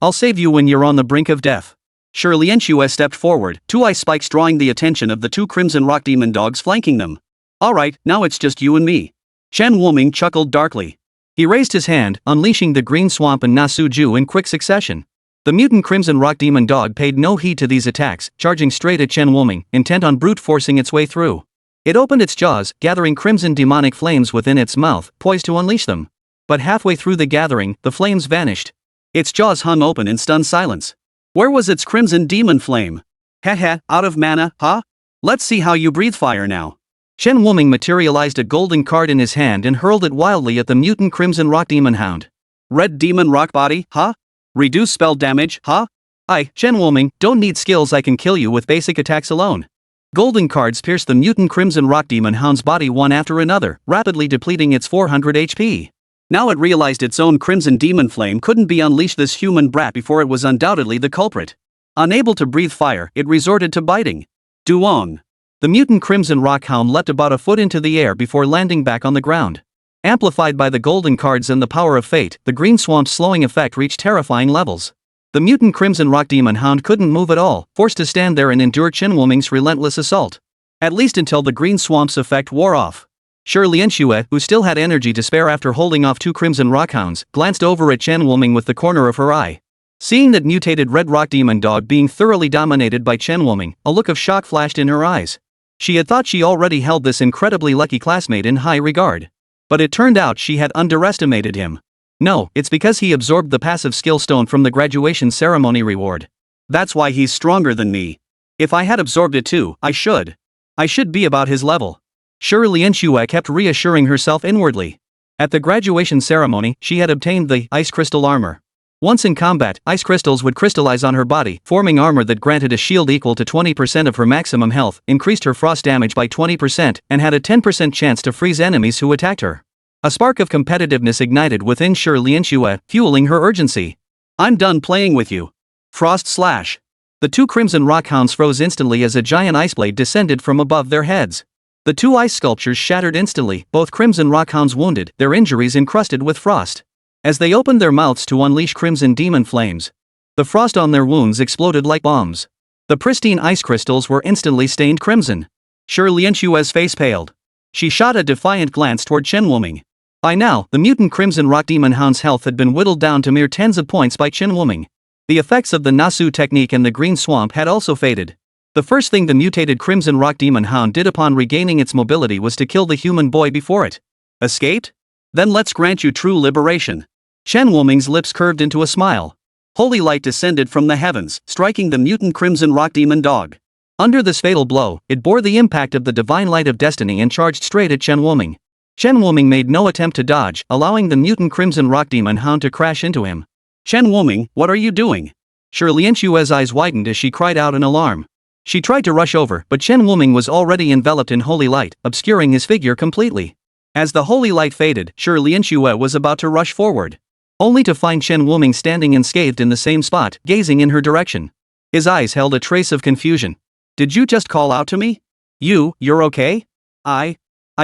I'll save you when you're on the brink of death. Sure Lianxue stepped forward, 2 ice spikes drawing the attention of the 2 Crimson Rock Demon dogs flanking them. Alright, now it's just you and me. Chen Wuming chuckled darkly. He raised his hand, unleashing the Green Swamp and Nasuju in quick succession. The mutant Crimson Rock Demon dog paid no heed to these attacks, charging straight at Chen Wuming, intent on brute forcing its way through. It opened its jaws, gathering crimson demonic flames within its mouth, poised to unleash them. But halfway through the gathering, the flames vanished. Its jaws hung open in stunned silence. Where was its crimson demon flame? Heh, out of mana, huh? Let's see how you breathe fire now. Chen Wuming materialized a golden card in his hand and hurled it wildly at the mutant Crimson Rock Demon Hound. Red Demon Rock Body, huh? Reduce spell damage, huh? I, Chen Wuming, don't need skills, I can kill you with basic attacks alone. Golden cards pierce the mutant Crimson Rock Demon Hound's body one after another, rapidly depleting its 400 HP. Now it realized its own Crimson Demon Flame couldn't be unleashed this human brat before it was undoubtedly the culprit. Unable to breathe fire, it resorted to biting. Duong. The mutant Crimson Rock Hound leapt about a foot into the air before landing back on the ground. Amplified by the golden cards and the power of fate, the green swamp's slowing effect reached terrifying levels. The mutant Crimson Rock Demon Hound couldn't move at all, forced to stand there and endure Chen Wuming's relentless assault. At least until the green swamp's effect wore off. Shi Lianxue, who still had energy to spare after holding off two Crimson Rock Hounds, glanced over at Chen Wuming with the corner of her eye. Seeing that mutated Red Rock Demon Dog being thoroughly dominated by Chen Wuming, a look of shock flashed in her eyes. She had thought she already held this incredibly lucky classmate in high regard. But it turned out she had underestimated him. No, it's because he absorbed the passive skill stone from the graduation ceremony reward. That's why he's stronger than me. If I had absorbed it too, I should be about his level. Shi Lianxue kept reassuring herself inwardly. At the graduation ceremony, she had obtained the ice crystal armor. Once in combat, ice crystals would crystallize on her body, forming armor that granted a shield equal to 20% of her maximum health, increased her frost damage by 20%, and had a 10% chance to freeze enemies who attacked her. A spark of competitiveness ignited within Shi Lianxue, fueling her urgency. I'm done playing with you. Frost slash. The two Crimson Rock Hounds froze instantly as a giant ice blade descended from above their heads. The two ice sculptures shattered instantly, both Crimson Rock Hounds wounded, their injuries encrusted with frost. As they opened their mouths to unleash Crimson Demon Flames, the frost on their wounds exploded like bombs. The pristine ice crystals were instantly stained crimson. Shi Lianxue's face paled. She shot a defiant glance toward Chen Wuming. By now, the mutant Crimson Rock Demon Hound's health had been whittled down to mere tens of points by Chen Wuming. The effects of the Nasu technique and the green swamp had also faded. The first thing the mutated Crimson Rock Demon Hound did upon regaining its mobility was to kill the human boy before it. Escaped? Then let's grant you true liberation. Chen Wuming's lips curved into a smile. Holy light descended from the heavens, striking the mutant Crimson Rock Demon Dog. Under this fatal blow, it bore the impact of the divine light of destiny and charged straight at Chen Wuming. Chen Wuming made no attempt to dodge, allowing the mutant Crimson Rock Demon Hound to crash into him. Chen Wuming, what are you doing? Shi Lianxue's eyes widened as she cried out in alarm. She tried to rush over, but Chen Wuming was already enveloped in holy light, obscuring his figure completely. As the holy light faded, Shi Lianxue was about to rush forward, only to find Chen Wuming standing unscathed in the same spot, gazing in her direction. His eyes held a trace of confusion. Did you just call out to me? You're okay? I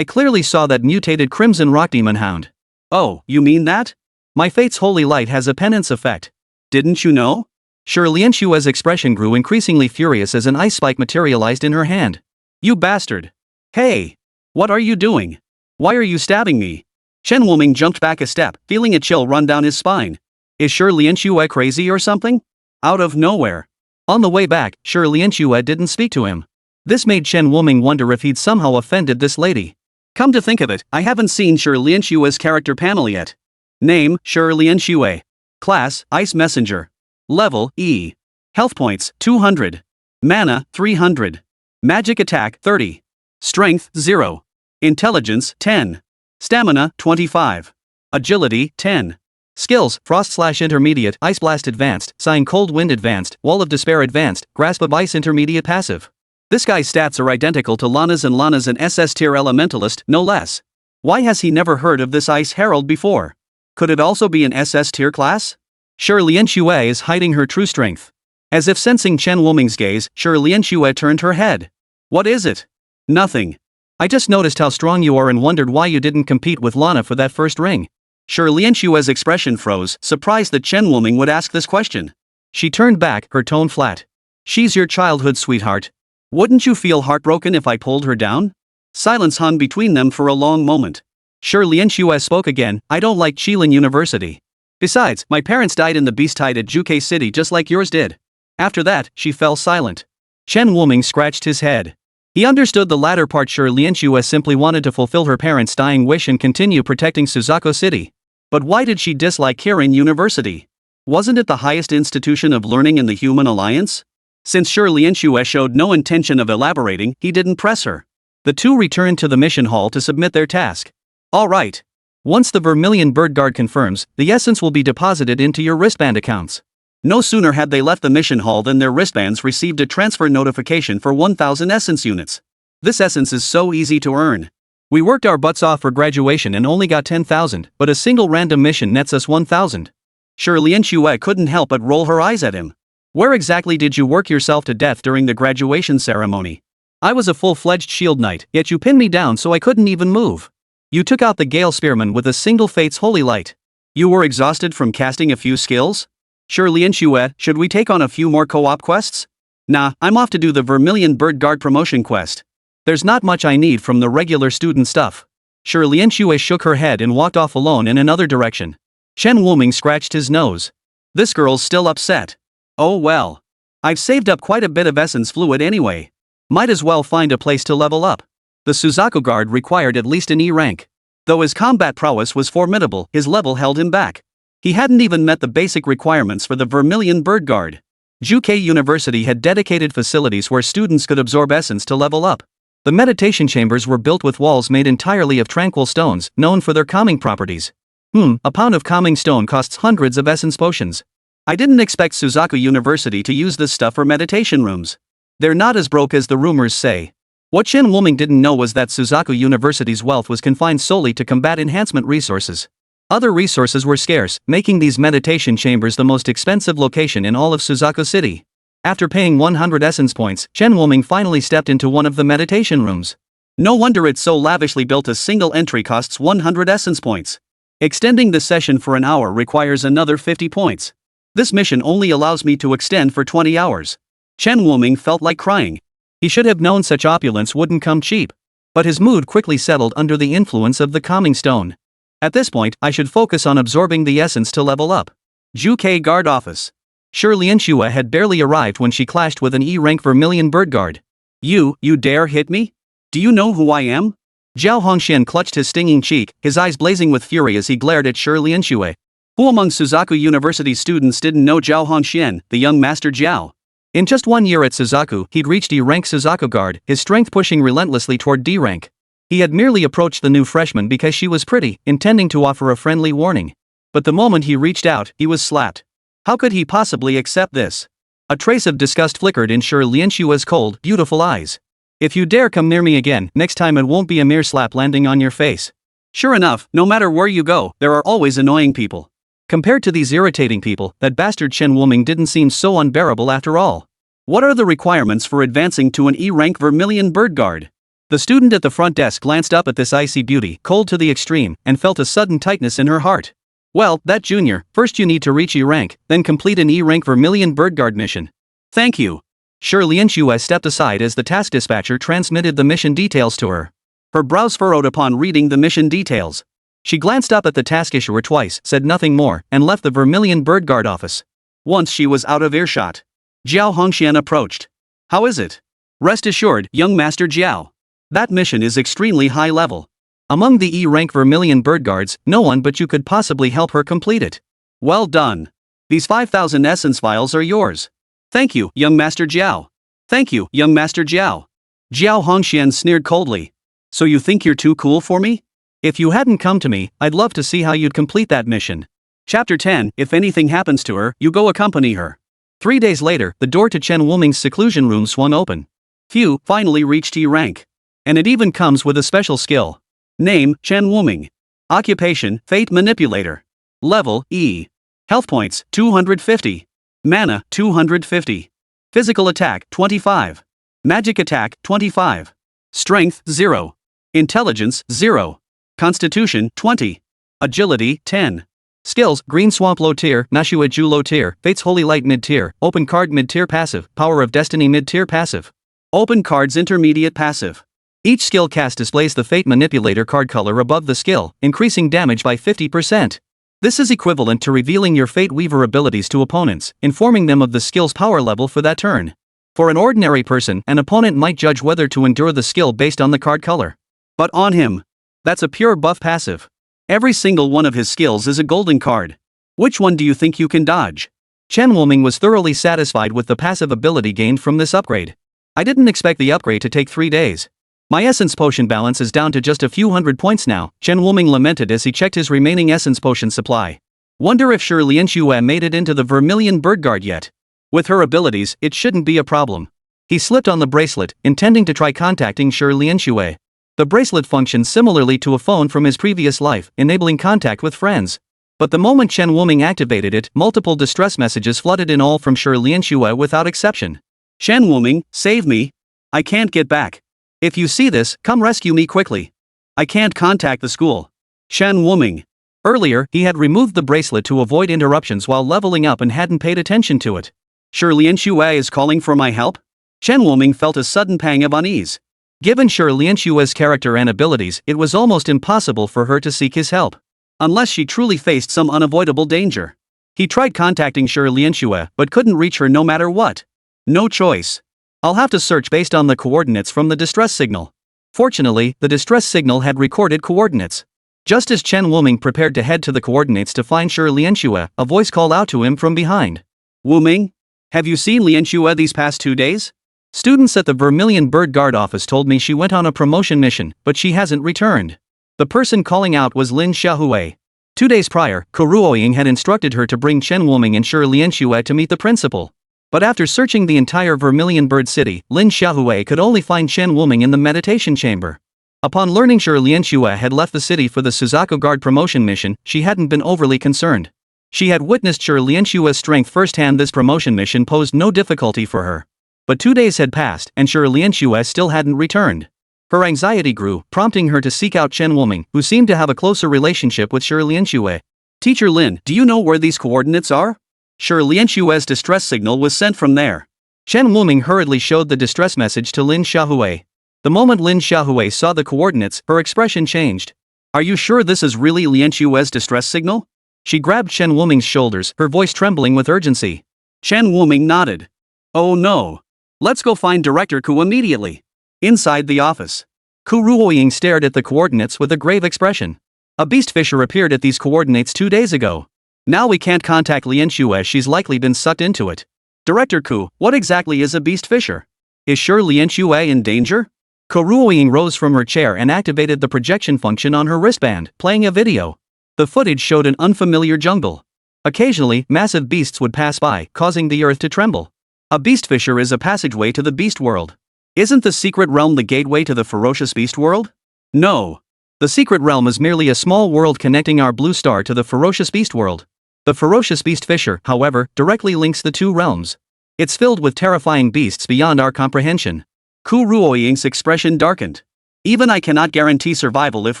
clearly saw that mutated Crimson Rock Demon Hound. Oh, you mean that? My fate's holy light has a penance effect. Didn't you know? Shi Lianxue's expression grew increasingly furious as an ice spike materialized in her hand. You bastard! Hey! What are you doing? Why are you stabbing me? Chen Wuming jumped back a step, feeling a chill run down his spine. Is Shi Lianxue crazy or something? Out of nowhere. On the way back, Shi Lianxue didn't speak to him. This made Chen Wuming wonder if he'd somehow offended this lady. Come to think of it, I haven't seen Shi Lianxue's character panel yet. Name, Shi Lianxue. Class, Ice Messenger. Level, E. Health points, 200. Mana, 300. Magic attack, 30. Strength, 0. Intelligence, 10. Stamina, 25. Agility, 10. Skills, Frost/Intermediate, Ice Blast Advanced, Sign Cold Wind Advanced, Wall of Despair Advanced, Grasp of Ice Intermediate Passive. This guy's stats are identical to Lana's and Lana's an SS-tier elementalist, no less. Why has he never heard of this Ice Herald before? Could it also be an SS-tier class? Shi Lianxue is hiding her true strength. As if sensing Chen Wuming's gaze, Shi Lianxue turned her head. What is it? Nothing. I just noticed how strong you are and wondered why you didn't compete with Lana for that first ring. Shi Lianxue's expression froze, surprised that Chen Wuming would ask this question. She turned back, her tone flat. She's your childhood sweetheart. Wouldn't you feel heartbroken if I pulled her down? Silence hung between them for a long moment. Shi Lianxue spoke again, I don't like Qilin University. Besides, my parents died in the beast tide at Juke City just like yours did. After that, she fell silent. Chen Wuming scratched his head. He understood the latter part. Shi Lianxue simply wanted to fulfill her parents' dying wish and continue protecting Suzako City. But why did she dislike Kirin University? Wasn't it the highest institution of learning in the Human Alliance? Since Shi Lianxue showed no intention of elaborating, he didn't press her. The two returned to the mission hall to submit their task. All right. Once the Vermilion Bird Guard confirms, the essence will be deposited into your wristband accounts. No sooner had they left the mission hall than their wristbands received a transfer notification for 1,000 essence units. This essence is so easy to earn. We worked our butts off for graduation and only got 10,000, but a single random mission nets us 1,000. Sure, Lien Xue couldn't help but roll her eyes at him. Where exactly did you work yourself to death during the graduation ceremony? I was a full-fledged shield knight, yet you pinned me down so I couldn't even move. You took out the Gale Spearman with a single Fate's Holy Light. You were exhausted from casting a few skills? Sure, Lien Xue, should we take on a few more co-op quests? Nah, I'm off to do the Vermilion Bird Guard promotion quest. There's not much I need from the regular student stuff. Sure, Lien Xue shook her head and walked off alone in another direction. Chen Wuming scratched his nose. This girl's still upset. Oh well. I've saved up quite a bit of essence fluid anyway. Might as well find a place to level up. The Suzaku guard required at least an E rank. Though his combat prowess was formidable, his level held him back. He hadn't even met the basic requirements for the Vermilion Bird Guard. Juke University had dedicated facilities where students could absorb essence to level up. The meditation chambers were built with walls made entirely of tranquil stones, known for their calming properties. A pound of calming stone costs hundreds of essence potions. I didn't expect Suzaku University to use this stuff for meditation rooms. They're not as broke as the rumors say. What Chen Wuming didn't know was that Suzaku University's wealth was confined solely to combat enhancement resources. Other resources were scarce, making these meditation chambers the most expensive location in all of Suzaku City. After paying 100 essence points, Chen Wuming finally stepped into one of the meditation rooms. No wonder it's so lavishly built. A single entry costs 100 essence points. Extending the session for an hour requires another 50 points. This mission only allows me to extend for 20 hours. Chen Wuming felt like crying. He should have known such opulence wouldn't come cheap. But his mood quickly settled under the influence of the calming stone. At this point, I should focus on absorbing the essence to level up. Juke Guard Office. Sure, Lien Xue had barely arrived when she clashed with an E-rank Vermilion Bird Guard. You dare hit me? Do you know who I am? Zhao Hongxian clutched his stinging cheek, his eyes blazing with fury as he glared at Sure Lien Xue. Who among Suzaku University students didn't know Zhao Hongxian, the young master Zhao? In just 1 year at Suzaku, he'd reached E-rank Suzaku Guard, his strength pushing relentlessly toward D-rank. He had merely approached the new freshman because she was pretty, intending to offer a friendly warning. But the moment he reached out, he was slapped. How could he possibly accept this? A trace of disgust flickered in Sure Lien Xue's cold, beautiful eyes. If you dare come near me again, next time it won't be a mere slap landing on your face. Sure enough, no matter where you go, there are always annoying people. Compared to these irritating people, that bastard Chen Wuming didn't seem so unbearable after all. What are the requirements for advancing to an E-rank Vermilion Bird Guard? The student at the front desk glanced up at this icy beauty, cold to the extreme, and felt a sudden tightness in her heart. Well, that junior, first you need to reach E-rank, then complete an E-rank Vermilion Bird Guard mission. Thank you. Sure Lien Xue stepped aside as the task dispatcher transmitted the mission details to her. Her brows furrowed upon reading the mission details. She glanced up at the task issuer twice, said nothing more, and left the Vermilion Bird Guard office. Once she was out of earshot, Zhao Hongxian approached. How is it? Rest assured, young Master Zhao. That mission is extremely high level. Among the E-rank Vermilion Bird Guards, no one but you could possibly help her complete it. Well done. These 5,000 essence vials are yours. Thank you, young Master Zhao. Thank you, young Master Zhao. Zhao Hongxian sneered coldly. So you think you're too cool for me? If you hadn't come to me, I'd love to see how you'd complete that mission. Chapter 10, if anything happens to her, you go accompany her. 3 days later, the door to Chen Wuming's seclusion room swung open. Phew, finally reached E-rank. And it even comes with a special skill. Name, Chen Wuming. Occupation, Fate Manipulator. Level, E. Health points, 250. Mana, 250. Physical attack, 25. Magic attack, 25. Strength, 0. Intelligence, 0. Constitution, 20. Agility, 10. Skills, Green Swamp low tier, Nashua Ju low tier, Fate's Holy Light mid tier, Open Card mid tier passive, Power of Destiny mid tier passive. Open Cards intermediate passive. Each skill cast displays the Fate Manipulator card color above the skill, increasing damage by 50%. This is equivalent to revealing your Fate Weaver abilities to opponents, informing them of the skill's power level for that turn. For an ordinary person, an opponent might judge whether to endure the skill based on the card color. But on him, that's a pure buff passive. Every single one of his skills is a golden card. Which one do you think you can dodge? Chen Wuming was thoroughly satisfied with the passive ability gained from this upgrade. I didn't expect the upgrade to take 3 days. My essence potion balance is down to just a few hundred points now, Chen Wuming lamented as he checked his remaining essence potion supply. Wonder if Shi Lianxue made it into the Vermilion Bird Guard yet. With her abilities, it shouldn't be a problem. He slipped on the bracelet, intending to try contacting Shi Lianxue. The bracelet functions similarly to a phone from his previous life, enabling contact with friends. But the moment Chen Wuming activated it, multiple distress messages flooded in all from Shi Lianxue without exception. Chen Wuming, save me. I can't get back. If you see this, come rescue me quickly. I can't contact the school. Chen Wuming. Earlier, he had removed the bracelet to avoid interruptions while leveling up and hadn't paid attention to it. Shi Lianxue is calling for my help? Chen Wuming felt a sudden pang of unease. Given Shi Lianxue's character and abilities, it was almost impossible for her to seek his help. Unless she truly faced some unavoidable danger. He tried contacting Shi Lianxue, but couldn't reach her no matter what. No choice. I'll have to search based on the coordinates from the distress signal. Fortunately, the distress signal had recorded coordinates. Just as Chen Wuming prepared to head to the coordinates to find Shi Lianxue, a voice called out to him from behind. Wuming? Have you seen Lianxue these past 2 days? Students at the Vermilion Bird Guard office told me she went on a promotion mission, but she hasn't returned. The person calling out was Lin Xiaohui. 2 days prior, Kuruoying had instructed her to bring Chen Wuming and Shi Lianxue to meet the principal. But after searching the entire Vermilion Bird City, Lin Xiaohui could only find Chen Wuming in the meditation chamber. Upon learning Shi Lianxue had left the city for the Suzaku Guard promotion mission, she hadn't been overly concerned. She had witnessed Shi Lianxue's strength firsthand. This promotion mission posed no difficulty for her. But 2 days had passed, and Shi Lianxue still hadn't returned. Her anxiety grew, prompting her to seek out Chen Wuming, who seemed to have a closer relationship with Shi Lianxue. Teacher Lin, do you know where these coordinates are? Shi Lianxue's distress signal was sent from there. Chen Wuming hurriedly showed the distress message to Lin Xiaohui. The moment Lin Xiaohui saw the coordinates, her expression changed. Are you sure this is really Lianxue's distress signal? She grabbed Chen Wuming's shoulders, her voice trembling with urgency. Chen Wuming nodded. Oh no. Let's go find Director Ku immediately. Inside the office. Ku Ruoying stared at the coordinates with a grave expression. A beast fisher appeared at these coordinates 2 days ago. Now we can't contact Lianxue, she's likely been sucked into it. Director Ku, what exactly is a beast fisher? Is Shi Lianxue in danger? Ku Ruoying rose from her chair and activated the projection function on her wristband, playing a video. The footage showed an unfamiliar jungle. Occasionally, massive beasts would pass by, causing the earth to tremble. A beast fisher is a passageway to the beast world. Isn't the secret realm the gateway to the ferocious beast world? No. The secret realm is merely a small world connecting our blue star to the ferocious beast world. The ferocious beast fisher, however, directly links the two realms. It's filled with terrifying beasts beyond our comprehension. Ku Ruoying's expression darkened. Even I cannot guarantee survival if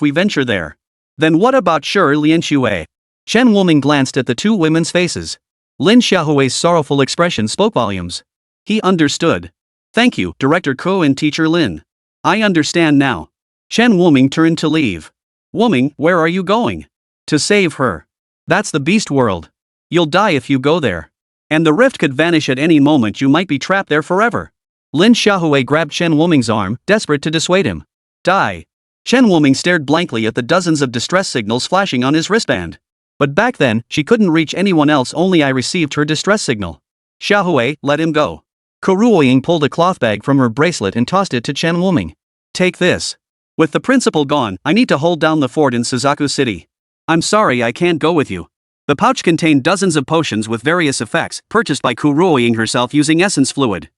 we venture there. Then what about Shi Lianxue? Chen Wuming glanced at the two women's faces. Lin Xiaohui's sorrowful expression spoke volumes. He understood. Thank you, Director Ko and Teacher Lin. I understand now. Chen Wuming turned to leave. Wuming, where are you going? To save her. That's the beast world. You'll die if you go there. And the rift could vanish at any moment, you might be trapped there forever. Lin Xiaohui grabbed Chen Wuming's arm, desperate to dissuade him. Die. Chen Wuming stared blankly at the dozens of distress signals flashing on his wristband. But back then, she couldn't reach anyone else, only I received her distress signal. Xiaohui, let him go. Kuruoying pulled a cloth bag from her bracelet and tossed it to Chen Wuming. Take this. With the principal gone, I need to hold down the fort in Suzaku City. I'm sorry I can't go with you. The pouch contained dozens of potions with various effects, purchased by Kuruoying herself using essence fluid.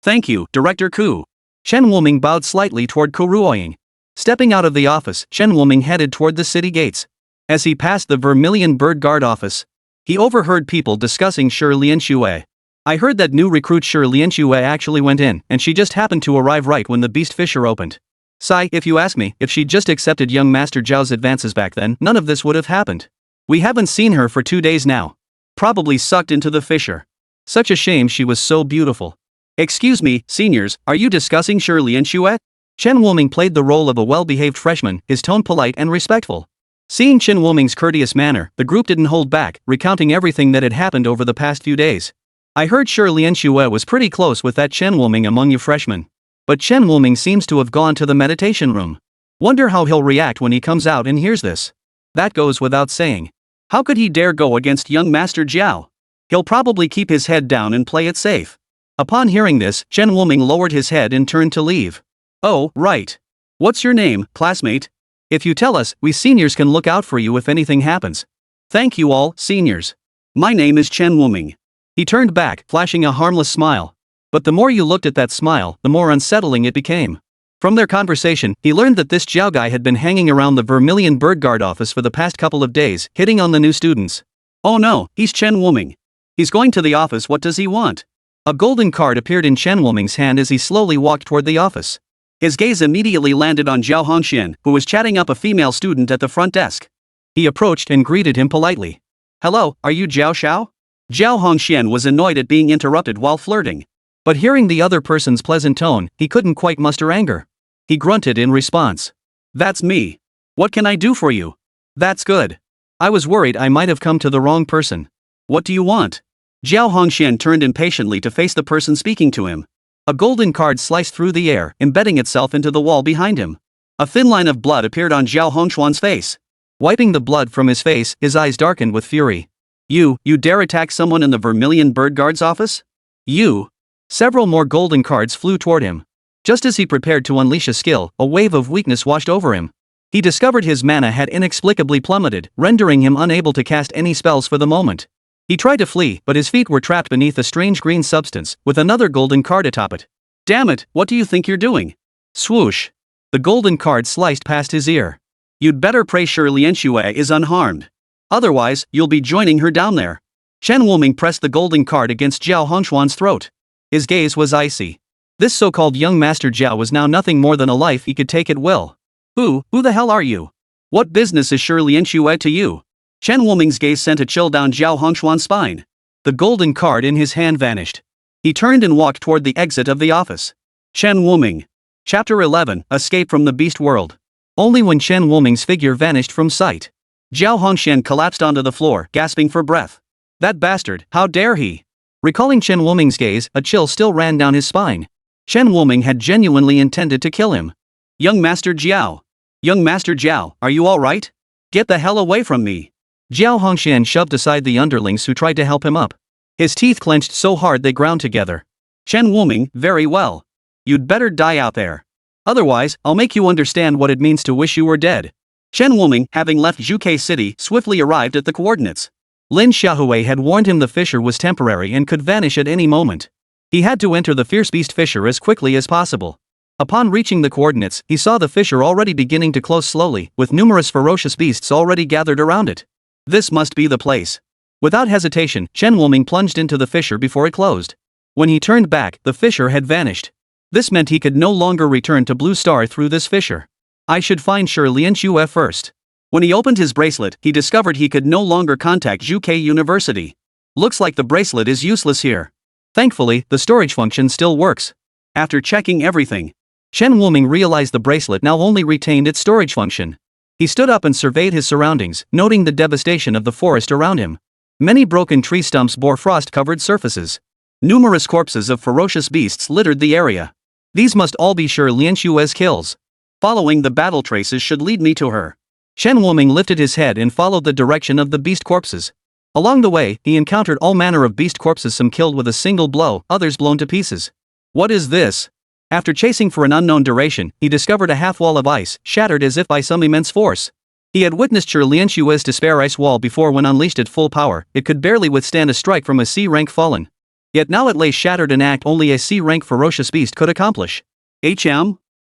Thank you, Director Ku. Chen Wuming bowed slightly toward Kuruoying. Stepping out of the office, Chen Wuming headed toward the city gates. As he passed the Vermilion Bird Guard office, he overheard people discussing Shi Lianxue. I heard that new recruit Shi Lianxue actually went in, and she just happened to arrive right when the beast fisher opened. Sigh, if you ask me, if she'd just accepted young Master Zhao's advances back then, none of this would have happened. We haven't seen her for 2 days now. Probably sucked into the fisher. Such a shame, she was so beautiful. Excuse me, seniors, are you discussing Shi Lianxue? Chen Wuming played the role of a well-behaved freshman, his tone polite and respectful. Seeing Chen Wuming's courteous manner, the group didn't hold back, recounting everything that had happened over the past few days. I heard Shi Lianxue was pretty close with that Chen Wuming among you freshmen. But Chen Wuming seems to have gone to the meditation room. Wonder how he'll react when he comes out and hears this. That goes without saying. How could he dare go against young Master Zhao? He'll probably keep his head down and play it safe. Upon hearing this, Chen Wuming lowered his head and turned to leave. Oh, right. What's your name, classmate? If you tell us, we seniors can look out for you if anything happens. Thank you all, seniors. My name is Chen Wuming. He turned back, flashing a harmless smile. But the more you looked at that smile, the more unsettling it became. From their conversation, he learned that this Jiao guy had been hanging around the Vermilion Bird Guard office for the past couple of days, hitting on the new students. Oh no, he's Chen Wuming. He's going to the office. What does he want? A golden card appeared in Chen Wuming's hand as he slowly walked toward the office. His gaze immediately landed on Zhao Hongxian, who was chatting up a female student at the front desk. He approached and greeted him politely. Hello, are you Zhao Xiao? Zhao Hongxian was annoyed at being interrupted while flirting. But hearing the other person's pleasant tone, he couldn't quite muster anger. He grunted in response. That's me. What can I do for you? That's good. I was worried I might have come to the wrong person. What do you want? Zhao Hongxian turned impatiently to face the person speaking to him. A golden card sliced through the air, embedding itself into the wall behind him. A thin line of blood appeared on Zhao Hongxuan's face. Wiping the blood from his face, his eyes darkened with fury. You dare attack someone in the Vermilion Bird Guard's office? You? Several more golden cards flew toward him. Just as he prepared to unleash a skill, a wave of weakness washed over him. He discovered his mana had inexplicably plummeted, rendering him unable to cast any spells for the moment. He tried to flee, but his feet were trapped beneath a strange green substance, with another golden card atop it. Damn it, what do you think you're doing? Swoosh. The golden card sliced past his ear. You'd better pray Shi Lianxue is unharmed. Otherwise, you'll be joining her down there. Chen Wuming pressed the golden card against Zhao Hongxuan's throat. His gaze was icy. This so-called young Master Zhao was now nothing more than a life he could take at will. Who the hell are you? What business is Shi Lianxue to you? Chen Wuming's gaze sent a chill down Zhao Hongxuan's spine. The golden card in his hand vanished. He turned and walked toward the exit of the office. Chen Wuming. Chapter 11, Escape from the Beast World. Only when Chen Wuming's figure vanished from sight. Zhao Hongxian collapsed onto the floor, gasping for breath. That bastard, how dare he? Recalling Chen Wuming's gaze, a chill still ran down his spine. Chen Wuming had genuinely intended to kill him. Young Master Jiao. Young Master Jiao, are you alright? Get the hell away from me. Zhao Hongxian shoved aside the underlings who tried to help him up. His teeth clenched so hard they ground together. Chen Wuming, very well. You'd better die out there. Otherwise, I'll make you understand what it means to wish you were dead. Chen Wuming, having left Zhuke City, swiftly arrived at the coordinates. Lin Xiaohui had warned him the fissure was temporary and could vanish at any moment. He had to enter the fierce beast fissure as quickly as possible. Upon reaching the coordinates, he saw the fissure already beginning to close slowly, with numerous ferocious beasts already gathered around it. This must be the place. Without hesitation, Chen Wuming plunged into the fissure before it closed. When he turned back, the fissure had vanished. This meant he could no longer return to Blue Star through this fissure. I should find Shi Lianxue first. When he opened his bracelet, he discovered he could no longer contact Zhuke University. Looks like the bracelet is useless here. Thankfully, the storage function still works. After checking everything, Chen Wuming realized the bracelet now only retained its storage function. He stood up and surveyed his surroundings, noting the devastation of the forest around him. Many broken tree stumps bore frost-covered surfaces. Numerous corpses of ferocious beasts littered the area. These must all be Shi Lianxue's kills. Following the battle traces should lead me to her. Chen Wuming lifted his head and followed the direction of the beast corpses. Along the way, he encountered all manner of beast corpses, some killed with a single blow, others blown to pieces. What is this? After chasing for an unknown duration, he discovered a half-wall of ice, shattered as if by some immense force. He had witnessed Shi Lianxue's despair ice wall before. When unleashed at full power, it could barely withstand a strike from a C-rank fallen. Yet now it lay shattered, an act only a C-rank ferocious beast could accomplish.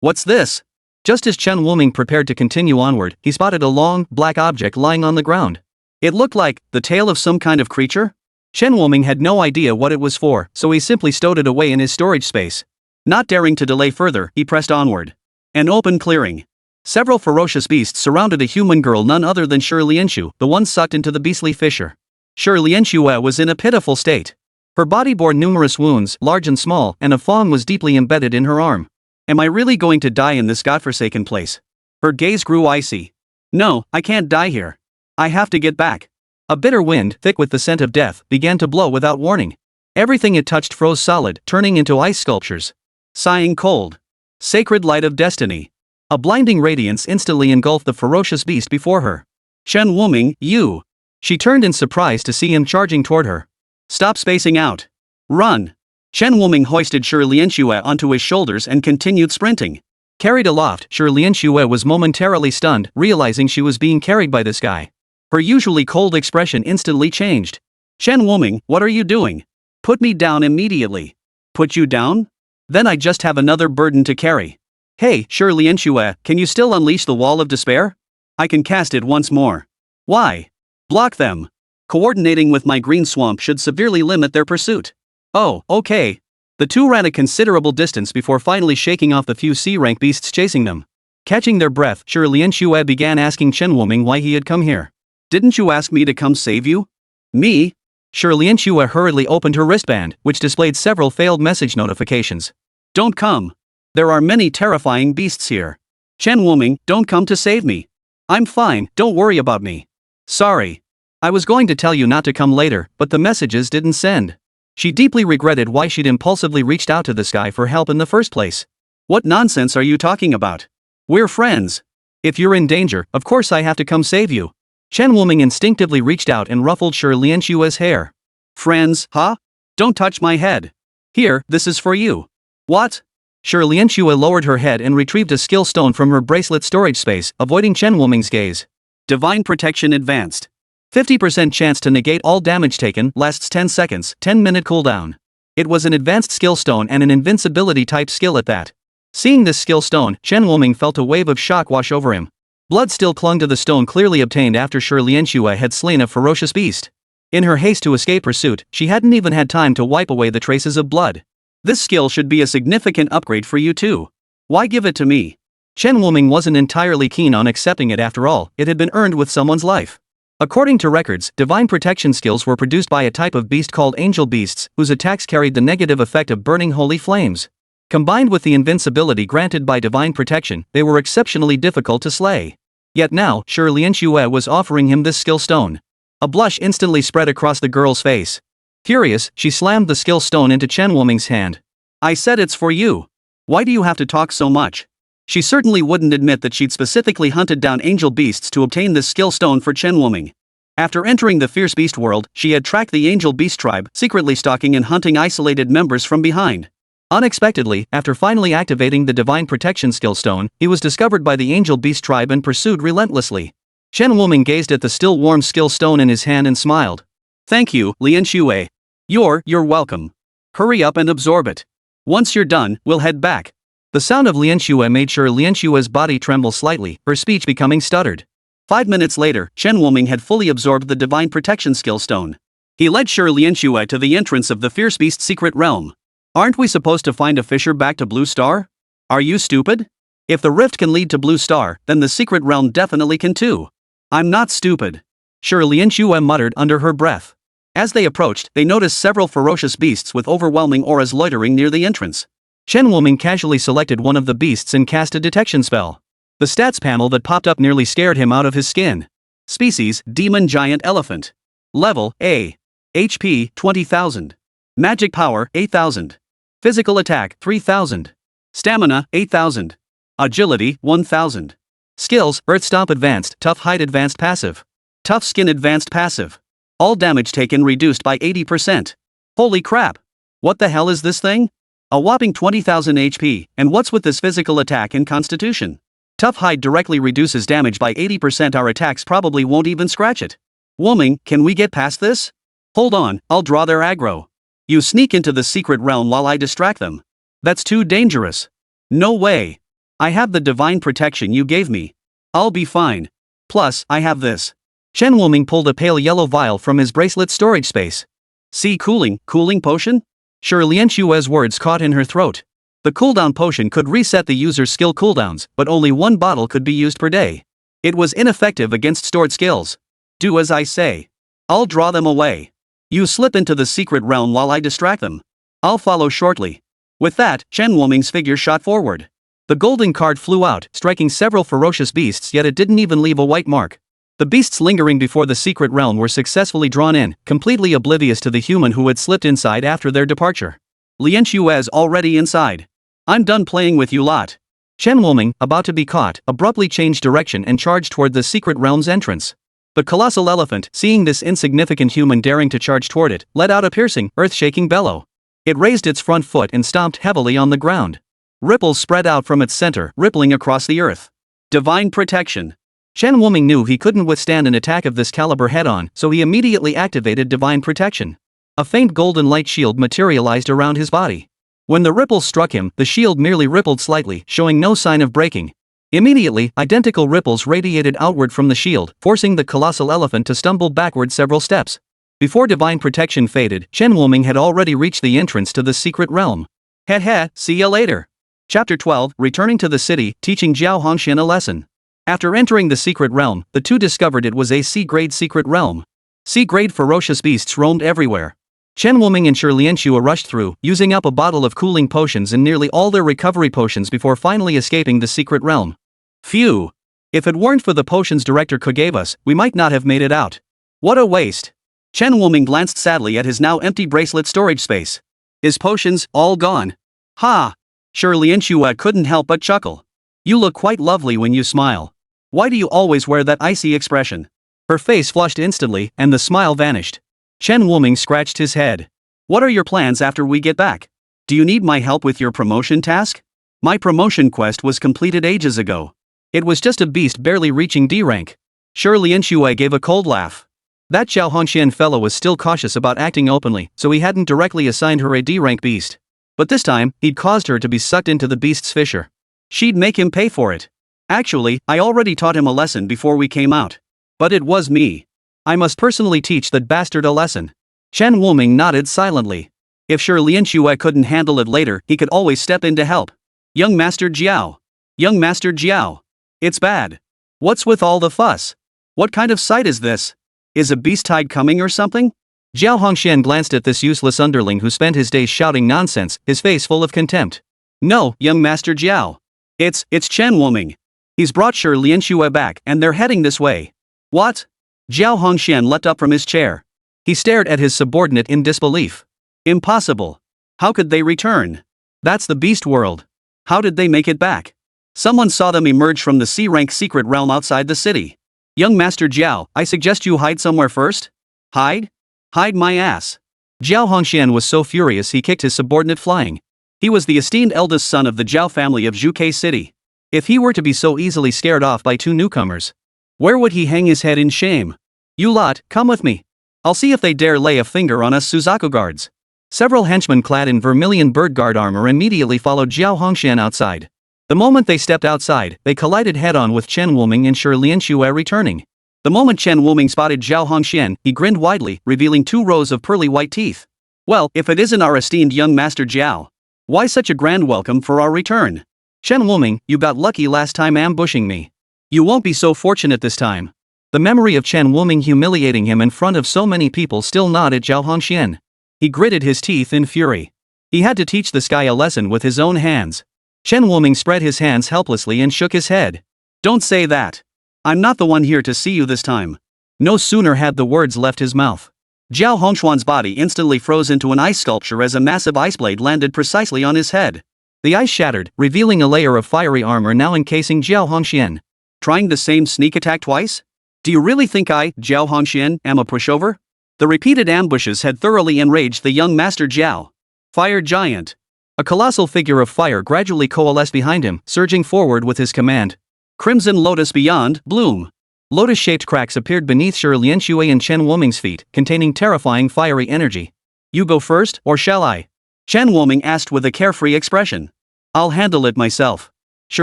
What's this? Just as Chen Wuming prepared to continue onward, he spotted a long, black object lying on the ground. It looked like the tail of some kind of creature? Chen Wuming had no idea what it was for, so he simply stowed it away in his storage space. Not daring to delay further, he pressed onward. An open clearing. Several ferocious beasts surrounded a human girl, none other than Shi Lianxue, the one sucked into the beastly fissure. Shi Lianxue was in a pitiful state. Her body bore numerous wounds, large and small, and a fong was deeply embedded in her arm. Am I really going to die in this godforsaken place? Her gaze grew icy. No, I can't die here. I have to get back. A bitter wind, thick with the scent of death, began to blow without warning. Everything it touched froze solid, turning into ice sculptures. Sighing cold. Sacred light of destiny. A blinding radiance instantly engulfed the ferocious beast before her. Chen Wuming, you. She turned in surprise to see him charging toward her. Stop spacing out. Run. Chen Wuming hoisted Shi Lianxue onto his shoulders and continued sprinting. Carried aloft, Shi Lianxue was momentarily stunned, realizing she was being carried by this guy. Her usually cold expression instantly changed. Chen Wuming, what are you doing? Put me down immediately. Put you down? Then I just have another burden to carry. Hey, Shi Lianxue, can you still unleash the wall of despair? I can cast it once more. Why? Block them. Coordinating with my green swamp should severely limit their pursuit. Oh, okay. The two ran a considerable distance before finally shaking off the few C-rank beasts chasing them. Catching their breath, Shi Lianxue began asking Chen Wuming why he had come here. Didn't you ask me to come save you? Me? Shi Lianxue hurriedly opened her wristband, which displayed several failed message notifications. Don't come. There are many terrifying beasts here. Chen Wuming, don't come to save me. I'm fine, don't worry about me. Sorry. I was going to tell you not to come later, but the messages didn't send. She deeply regretted why she'd impulsively reached out to this guy for help in the first place. What nonsense are you talking about? We're friends. If you're in danger, of course I have to come save you. Chen Wuming instinctively reached out and ruffled Shi Lianxue's hair. Friends, huh? Don't touch my head. Here, this is for you. What? Shi Lianxue lowered her head and retrieved a skill stone from her bracelet storage space, avoiding Chen Wuming's gaze. Divine Protection Advanced. 50% chance to negate all damage taken, lasts 10 seconds, 10-minute cooldown. It was an advanced skill stone and an invincibility type skill at that. Seeing this skill stone, Chen Wuming felt a wave of shock wash over him. Blood still clung to the stone clearly obtained after Shi Lianxue had slain a ferocious beast. In her haste to escape pursuit, she hadn't even had time to wipe away the traces of blood. This skill should be a significant upgrade for you too. Why give it to me? Chen Wuming wasn't entirely keen on accepting it after all, it had been earned with someone's life. According to records, divine protection skills were produced by a type of beast called angel beasts, whose attacks carried the negative effect of burning holy flames. Combined with the invincibility granted by divine protection, they were exceptionally difficult to slay. Yet now, Shi Lianxue was offering him this skill stone. A blush instantly spread across the girl's face. Furious, she slammed the skill stone into Chen Wuming's hand. I said it's for you. Why do you have to talk so much? She certainly wouldn't admit that she'd specifically hunted down angel beasts to obtain this skill stone for Chen Wuming. After entering the fierce beast world, she had tracked the angel beast tribe, secretly stalking and hunting isolated members from behind. Unexpectedly, after finally activating the divine protection skill stone, he was discovered by the angel beast tribe and pursued relentlessly. Chen Wuming gazed at the still warm skill stone in his hand and smiled. Thank you, Lianxue. You're welcome. Hurry up and absorb it. Once you're done, we'll head back. The sound of Lianxue made Shi Lianxue's body tremble slightly, her speech becoming stuttered. 5 minutes later, Chen Wuming had fully absorbed the divine protection skill stone. He led Shi Lianxue to the entrance of the fierce beast secret realm. Aren't we supposed to find a fissure back to Blue Star? Are you stupid? If the rift can lead to Blue Star, then the secret realm definitely can too. I'm not stupid. Shi Lianxue muttered under her breath. As they approached, they noticed several ferocious beasts with overwhelming auras loitering near the entrance. Chen Wuming casually selected one of the beasts and cast a detection spell. The stats panel that popped up nearly scared him out of his skin. Species, Demon Giant Elephant. Level, A. HP, 20,000. Magic Power, 8,000. Physical Attack, 3,000. Stamina, 8,000. Agility, 1,000. Skills, Earth Stomp Advanced, Tough Hide Advanced Passive. Tough Skin Advanced Passive. All damage taken reduced by 80%. Holy crap! What the hell is this thing? A whopping 20,000 HP, and what's with this physical attack and constitution? Tough Hide directly reduces damage by 80%. Our attacks probably won't even scratch it. Wuming, can we get past this? Hold on, I'll draw their aggro. You sneak into the secret realm while I distract them. That's too dangerous. No way. I have the divine protection you gave me. I'll be fine. Plus, I have this. Chen Wuming pulled a pale yellow vial from his bracelet storage space. See cooling potion? Shi Lianxue's words caught in her throat. The cooldown potion could reset the user's skill cooldowns, but only one bottle could be used per day. It was ineffective against stored skills. Do as I say. I'll draw them away. You slip into the secret realm while I distract them. I'll follow shortly. With that, Chen Wuming's figure shot forward. The golden card flew out, striking several ferocious beasts, yet it didn't even leave a white mark. The beasts lingering before the secret realm were successfully drawn in, completely oblivious to the human who had slipped inside after their departure. Lianxue's already inside. I'm done playing with you lot. Chen Wuming, about to be caught, abruptly changed direction and charged toward the secret realm's entrance. The colossal elephant, seeing this insignificant human daring to charge toward it, let out a piercing, earth-shaking bellow. It raised its front foot and stomped heavily on the ground. Ripples spread out from its center, rippling across the earth. Divine protection. Chen Wuming knew he couldn't withstand an attack of this caliber head-on, so he immediately activated divine protection. A faint golden light shield materialized around his body. When the ripples struck him, the shield merely rippled slightly, showing no sign of breaking. Immediately, identical ripples radiated outward from the shield, forcing the colossal elephant to stumble backward several steps. Before divine protection faded, Chen Wuming had already reached the entrance to the secret realm. Heh, see ya later. Chapter 12, Returning to the City, Teaching Jiao Hongxian a Lesson. After entering the secret realm, the two discovered it was a C-grade secret realm. C-grade ferocious beasts roamed everywhere. Chen Wuming and Shi Lianxue rushed through, using up a bottle of cooling potions and nearly all their recovery potions before finally escaping the secret realm. Phew! If it weren't for the potions director gave us, we might not have made it out. What a waste! Chen Wuming glanced sadly at his now empty bracelet storage space. His potions, all gone. Ha! Shi Lianxue couldn't help but chuckle. You look quite lovely when you smile. Why do you always wear that icy expression? Her face flushed instantly, and the smile vanished. Chen Wuming scratched his head. What are your plans after we get back? Do you need my help with your promotion task? My promotion quest was completed ages ago. It was just a beast barely reaching D rank. Shi Lianxue gave a cold laugh. That Jiao Hongxian fellow was still cautious about acting openly, so he hadn't directly assigned her a D rank beast. But this time, he'd caused her to be sucked into the beast's fissure. She'd make him pay for it. Actually, I already taught him a lesson before we came out. But it was me. I must personally teach that bastard a lesson. Chen Wuming nodded silently. If Shi Lianxue couldn't handle it later, he could always step in to help. Young Master Jiao. Young Master Jiao. It's bad. What's with all the fuss? What kind of sight is this? Is a beast tide coming or something? Jiao Hongxian glanced at this useless underling who spent his days shouting nonsense, his face full of contempt. No, young Master Jiao. It's Chen Wuming. He's brought Shi Lianxue back and they're heading this way. What? Jiao Hongxian leapt up from his chair. He stared at his subordinate in disbelief. Impossible. How could they return? That's the beast world. How did they make it back? Someone saw them emerge from the C-rank secret realm outside the city. Young Master Jiao, I suggest you hide somewhere first. Hide? Hide my ass. Jiao Hongxian was so furious he kicked his subordinate flying. He was the esteemed eldest son of the Jiao family of Zhuke City. If he were to be so easily scared off by two newcomers, where would he hang his head in shame? You lot, come with me. I'll see if they dare lay a finger on us Suzaku guards. Several henchmen clad in Vermilion Bird Guard armor immediately followed Jiao Hongxian outside. The moment they stepped outside, they collided head-on with Chen Wuming and Shi Lianxue returning. The moment Chen Wuming spotted Jiao Hongxian, he grinned widely, revealing 2 rows of pearly white teeth. Well, if it isn't our esteemed young Master Jiao. Why such a grand welcome for our return? Chen Wuming, you got lucky last time ambushing me. You won't be so fortunate this time. The memory of Chen Wuming humiliating him in front of so many people still gnawed at Jiao Hongxian. He gritted his teeth in fury. He had to teach this guy a lesson with his own hands. Chen Wuming spread his hands helplessly and shook his head. Don't say that. I'm not the one here to see you this time. No sooner had the words left his mouth. Jiao Hongxian's body instantly froze into an ice sculpture as a massive ice blade landed precisely on his head. The ice shattered, revealing a layer of fiery armor now encasing Jiao Hongxian. Trying the same sneak attack twice? Do you really think I, Jiao Hongxian, am a pushover? The repeated ambushes had thoroughly enraged the young Master Jiao. Fire Giant. A colossal figure of fire gradually coalesced behind him, surging forward with his command. Crimson Lotus Beyond, Bloom. Lotus-shaped cracks appeared beneath Shi Lianxue and Chen Wuming's feet, containing terrifying fiery energy. You go first, or shall I? Chen Wuming asked with a carefree expression. I'll handle it myself. Shi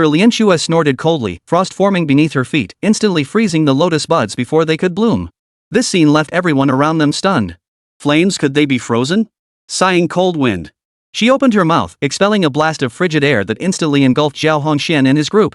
Lianxue snorted coldly, frost forming beneath her feet, instantly freezing the lotus buds before they could bloom. This scene left everyone around them stunned. Flames, could they be frozen? Sighing cold wind. She opened her mouth, expelling a blast of frigid air that instantly engulfed Jiao Hongxian and his group.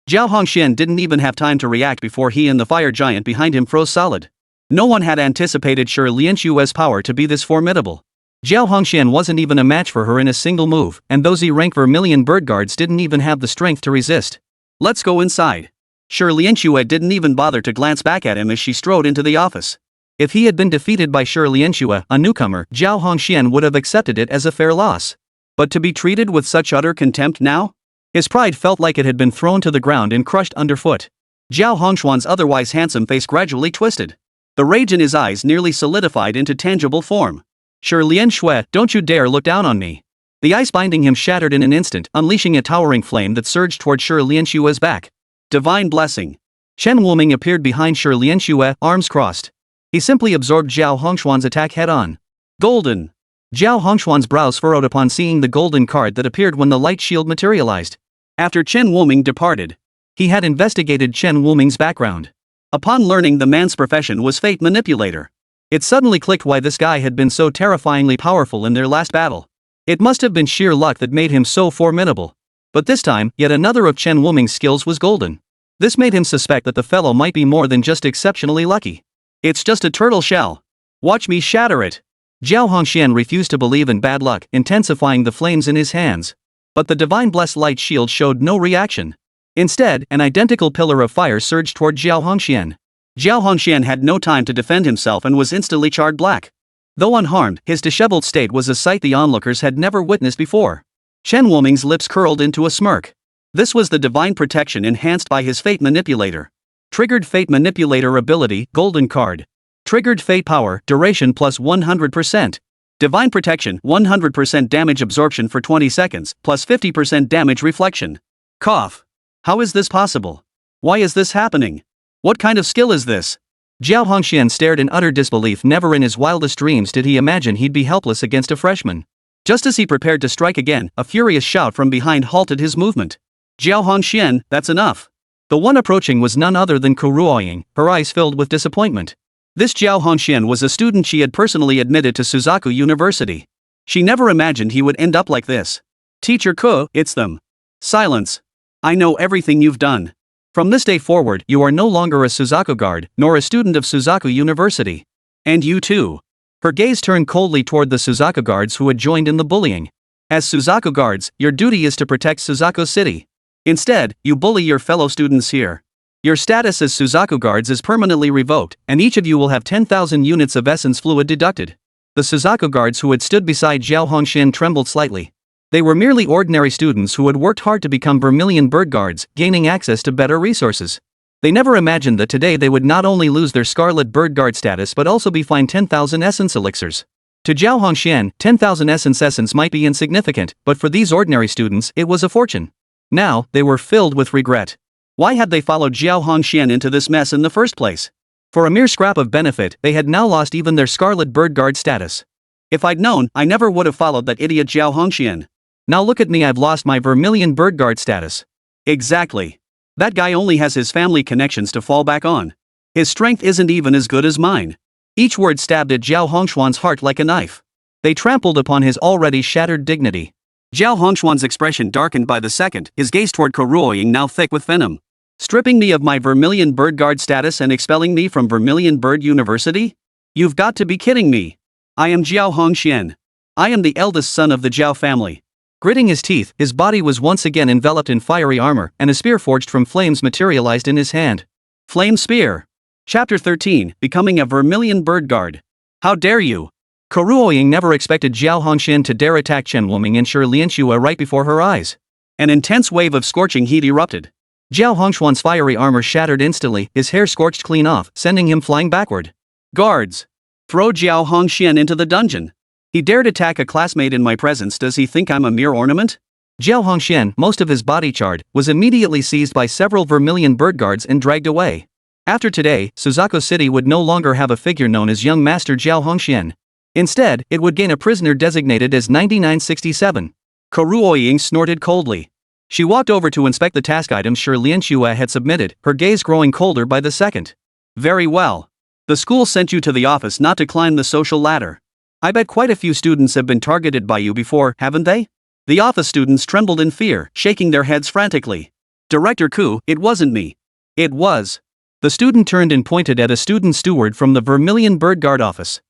Jiao Hongxian didn't even have time to react before he and the fire giant behind him froze solid. No one had anticipated Shi Lianxue's power to be this formidable. Jiao Hongxian wasn't even a match for her in a single move, and those E-rank Vermilion Bird Guards didn't even have the strength to resist. Let's go inside. Shi Lianxue didn't even bother to glance back at him as she strode into the office. If he had been defeated by Shi Lianxue, a newcomer, Jiao Hongxian would have accepted it as a fair loss. But to be treated with such utter contempt now? His pride felt like it had been thrown to the ground and crushed underfoot. Jiao Hongxian's otherwise handsome face gradually twisted. The rage in his eyes nearly solidified into tangible form. Shi Lianxue, don't you dare look down on me. The ice binding him shattered in an instant, unleashing a towering flame that surged toward Shi Lianxue's back. Divine blessing. Chen Wuming appeared behind Shi Lianxue, arms crossed. He simply absorbed Zhao Hongshuan's attack head-on. Golden. Zhao Hongshuan's brows furrowed upon seeing the golden card that appeared when the light shield materialized. After Chen Wuming departed, he had investigated Chen Wuming's background. Upon learning the man's profession was fate manipulator, it suddenly clicked why this guy had been so terrifyingly powerful in their last battle. It must have been sheer luck that made him so formidable. But this time, yet another of Chen Wuming's skills was golden. This made him suspect that the fellow might be more than just exceptionally lucky. It's just a turtle shell. Watch me shatter it. Zhao Hongxian refused to believe in bad luck, intensifying the flames in his hands. But the divine blessed light shield showed no reaction. Instead, an identical pillar of fire surged toward Zhao Hongxian. Zhao Hongxian had no time to defend himself and was instantly charred black. Though unharmed, his disheveled state was a sight the onlookers had never witnessed before. Chen Wuming's lips curled into a smirk. This was the divine protection enhanced by his fate manipulator. Triggered fate manipulator ability, golden card. Triggered fate power, duration plus 100%. Divine protection, 100% damage absorption for 20 seconds, plus 50% damage reflection. Cough. How is this possible? Why is this happening? What kind of skill is this? Zhao Hongxian stared in utter disbelief. Never in his wildest dreams did he imagine he'd be helpless against a freshman. Just as he prepared to strike again, a furious shout from behind halted his movement. Zhao Hongxian, that's enough. The one approaching was none other than Kuruoying, her eyes filled with disappointment. This Zhao Hongxian was a student she had personally admitted to Suzaku University. She never imagined he would end up like this. Teacher Ko, it's them. Silence. I know everything you've done. From this day forward, you are no longer a Suzaku guard, nor a student of Suzaku University. And you too. Her gaze turned coldly toward the Suzaku guards who had joined in the bullying. As Suzaku guards, your duty is to protect Suzaku City. Instead, you bully your fellow students here. Your status as Suzaku guards is permanently revoked, and each of you will have 10,000 units of essence fluid deducted. The Suzaku guards who had stood beside Zhao Hongxian trembled slightly. They were merely ordinary students who had worked hard to become Vermilion Bird guards, gaining access to better resources. They never imagined that today they would not only lose their Scarlet Bird guard status but also be fined 10,000 essence elixirs. To Zhao Hongxian, 10,000 essence might be insignificant, but for these ordinary students it was a fortune. Now, they were filled with regret. Why had they followed Zhao Hongxian into this mess in the first place? For a mere scrap of benefit, they had now lost even their Scarlet Bird guard status. If I'd known, I never would have followed that idiot Zhao Hongxian. Now look at me, I've lost my Vermilion Bird guard status. Exactly. That guy only has his family connections to fall back on. His strength isn't even as good as mine. Each word stabbed at Zhao Hongshuan's heart like a knife. They trampled upon his already shattered dignity. Zhao Hongshuan's expression darkened by the second, his gaze toward Kuruoying now thick with venom. Stripping me of my Vermilion Bird guard status and expelling me from Vermilion Bird University? You've got to be kidding me. I am Zhao Hongxian. I am the eldest son of the Zhao family. Gritting his teeth, his body was once again enveloped in fiery armor, and a spear forged from flames materialized in his hand. Flame Spear. Chapter 13, Becoming a Vermilion Bird Guard. How dare you? Kuruoying never expected Zhao Hongxian to dare attack Chen Wuming and Shi Lianxue right before her eyes. An intense wave of scorching heat erupted. Zhao Hongshuan's fiery armor shattered instantly, his hair scorched clean off, sending him flying backward. Guards! Throw Zhao Hongxian into the dungeon. He dared attack a classmate in my presence. Does he think I'm a mere ornament? Zhao Hongxian, most of his body charred, was immediately seized by several Vermilion Bird guards and dragged away. After today, Suzaku City would no longer have a figure known as Young Master Zhao Hongxian. Instead, it would gain a prisoner designated as 9967. Kuruoying snorted coldly. She walked over to inspect the task items Shi Lianxue had submitted, her gaze growing colder by the second. Very well. The school sent you to the office not to climb the social ladder. I bet quite a few students have been targeted by you before, haven't they? The office students trembled in fear, shaking their heads frantically. Director Ku, it wasn't me. It was. The student turned and pointed at a student steward from the Vermilion Bird Guard office.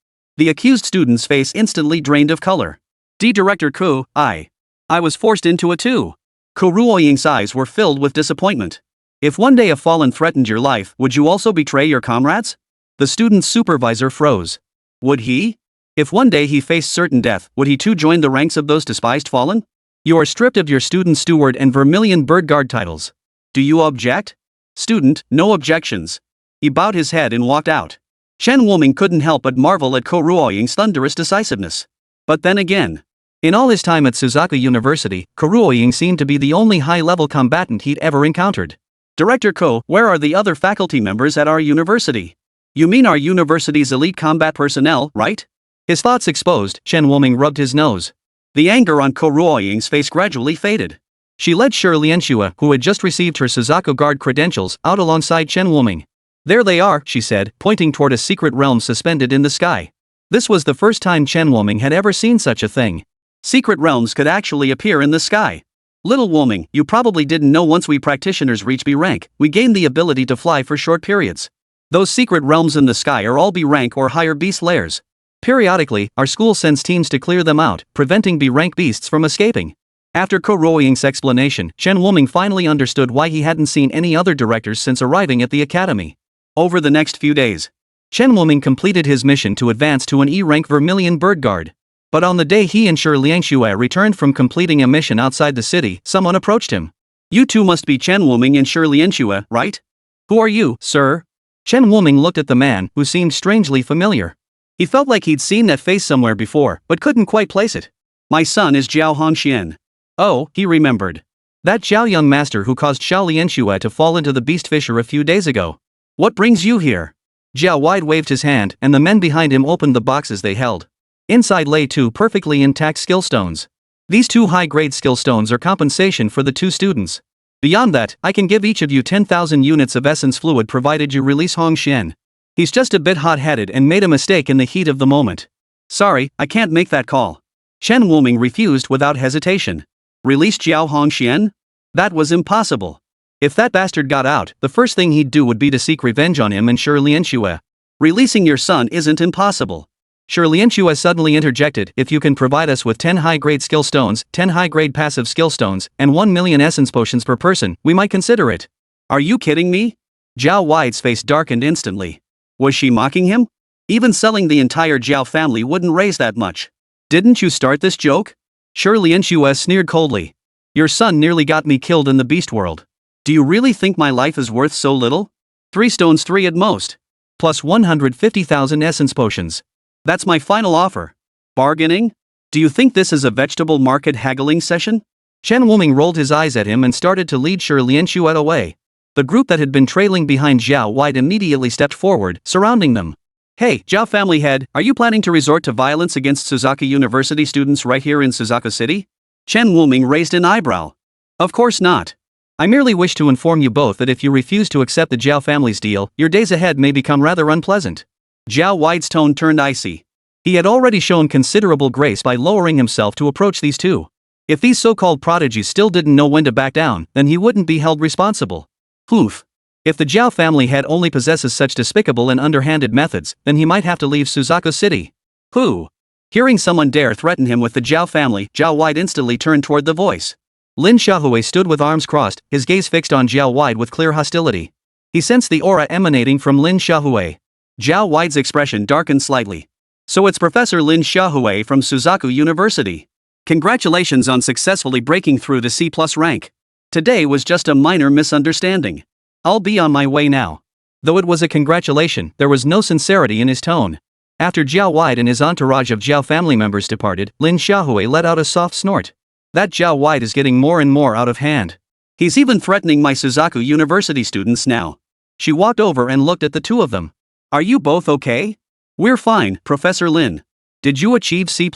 The accused student's face instantly drained of color. Director Ku, I was forced into it too. Kuruoying's eyes were filled with disappointment. If one day a fallen threatened your life, would you also betray your comrades? The student's supervisor froze. Would he? If one day he faced certain death, would he too join the ranks of those despised fallen? You are stripped of your student steward and Vermilion Bird Guard titles. Do you object? Student, no objections. He bowed his head and walked out. Chen Wuming couldn't help but marvel at Kuruoying's thunderous decisiveness. But then again, in all his time at Suzaku University, Kuruoying seemed to be the only high-level combatant he'd ever encountered. Director Ko, where are the other faculty members at our university? You mean our university's elite combat personnel, right? His thoughts exposed, Chen Woming rubbed his nose. The anger on Ko Ruoying's face gradually faded. She led Shi Lianxue, who had just received her Suzaku Guard credentials, out alongside Chen Woming. There they are, she said, pointing toward a secret realm suspended in the sky. This was the first time Chen Woming had ever seen such a thing. Secret realms could actually appear in the sky. Little Woming, you probably didn't know once we practitioners reach B rank, we gain the ability to fly for short periods. Those secret realms in the sky are all B rank or higher beast layers. Periodically, our school sends teams to clear them out, preventing B rank beasts from escaping. After Ko Ruoying's explanation, Chen Woming finally understood why he hadn't seen any other directors since arriving at the academy. Over the next few days, Chen Woming completed his mission to advance to an E-rank Vermilion Bird Guard. But on the day he and Shi Lianxue returned from completing a mission outside the city, someone approached him. You two must be Chen Woming and Shi Lianxue, right? Who are you, sir? Chen Woming looked at the man, who seemed strangely familiar. He felt like he'd seen that face somewhere before, but couldn't quite place it. My son is Jiao Hongxian. Oh, he remembered. That Jiao young master who caused Shi Lianxue to fall into the beast fissure a few days ago. What brings you here? Jiao Wide waved his hand, and the men behind him opened the boxes they held. Inside lay 2 perfectly intact skill stones. These 2 high-grade skill stones are compensation for the 2 students. Beyond that, I can give each of you 10,000 units of essence fluid provided you release Hongxian. He's just a bit hot-headed and made a mistake in the heat of the moment. Sorry, I can't make that call. Chen Woming refused without hesitation. Release Jiao Hongxian? That was impossible. If that bastard got out, the first thing he'd do would be to seek revenge on him and Shi Lianxue. Releasing your son isn't impossible. Shi Lianxue suddenly interjected, if you can provide us with 10 high-grade skill stones, 10 high-grade passive skill stones, and 1 million essence potions per person, we might consider it. Are you kidding me? Jiao Wide's face darkened instantly. Was she mocking him? Even selling the entire Jiao family wouldn't raise that much. Didn't you start this joke? Shi Lianxue sneered coldly. Your son nearly got me killed in the beast world. Do you really think my life is worth so little? 3 stones 3 at most. Plus 150,000 essence potions. That's my final offer. Bargaining? Do you think this is a vegetable market haggling session? Chen Woming rolled his eyes at him and started to lead Shi Lianxue away. The group that had been trailing behind Jiao Wide immediately stepped forward, surrounding them. Hey, Jiao family head, are you planning to resort to violence against Suzaku University students right here in Suzaku City? Chen Woming raised an eyebrow. Of course not. I merely wish to inform you both that if you refuse to accept the Jiao family's deal, your days ahead may become rather unpleasant. Jiao Wide's tone turned icy. He had already shown considerable grace by lowering himself to approach these 2. If these so-called prodigies still didn't know when to back down, then he wouldn't be held responsible. Oof. If the Jiao family head only possesses such despicable and underhanded methods, then he might have to leave Suzaku City. Who? Hearing someone dare threaten him with the Jiao family, Jiao Wide instantly turned toward the voice. Lin Xiaohui stood with arms crossed, his gaze fixed on Jiao Wide with clear hostility. He sensed the aura emanating from Lin Xiaohui. Jiao Wide's expression darkened slightly. So it's Professor Lin Xiaohui from Suzaku University. Congratulations on successfully breaking through to C+ rank. Today was just a minor misunderstanding. I'll be on my way now. Though it was a congratulation, there was no sincerity in his tone. After Jiao Wide and his entourage of Jiao family members departed, Lin Xiaohui let out a soft snort. That Jiao Wide is getting more and more out of hand. He's even threatening my Suzaku University students now. She walked over and looked at the 2 of them. Are you both okay? We're fine, Professor Lin. Did you achieve C+?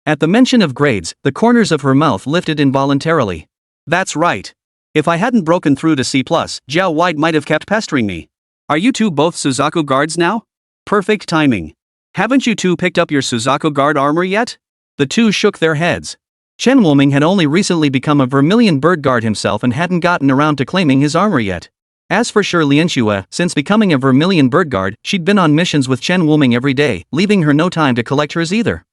At the mention of grades, the corners of her mouth lifted involuntarily. That's right. If I hadn't broken through to C+, Jiao Wide might have kept pestering me. Are you 2 both Suzaku guards now? Perfect timing. Haven't you 2 picked up your Suzaku guard armor yet? The 2 shook their heads. Chen Woming had only recently become a Vermilion Bird Guard himself and hadn't gotten around to claiming his armor yet. As for Shi Lianxue, since becoming a Vermilion Bird Guard, she'd been on missions with Chen Woming every day, leaving her no time to collect hers either.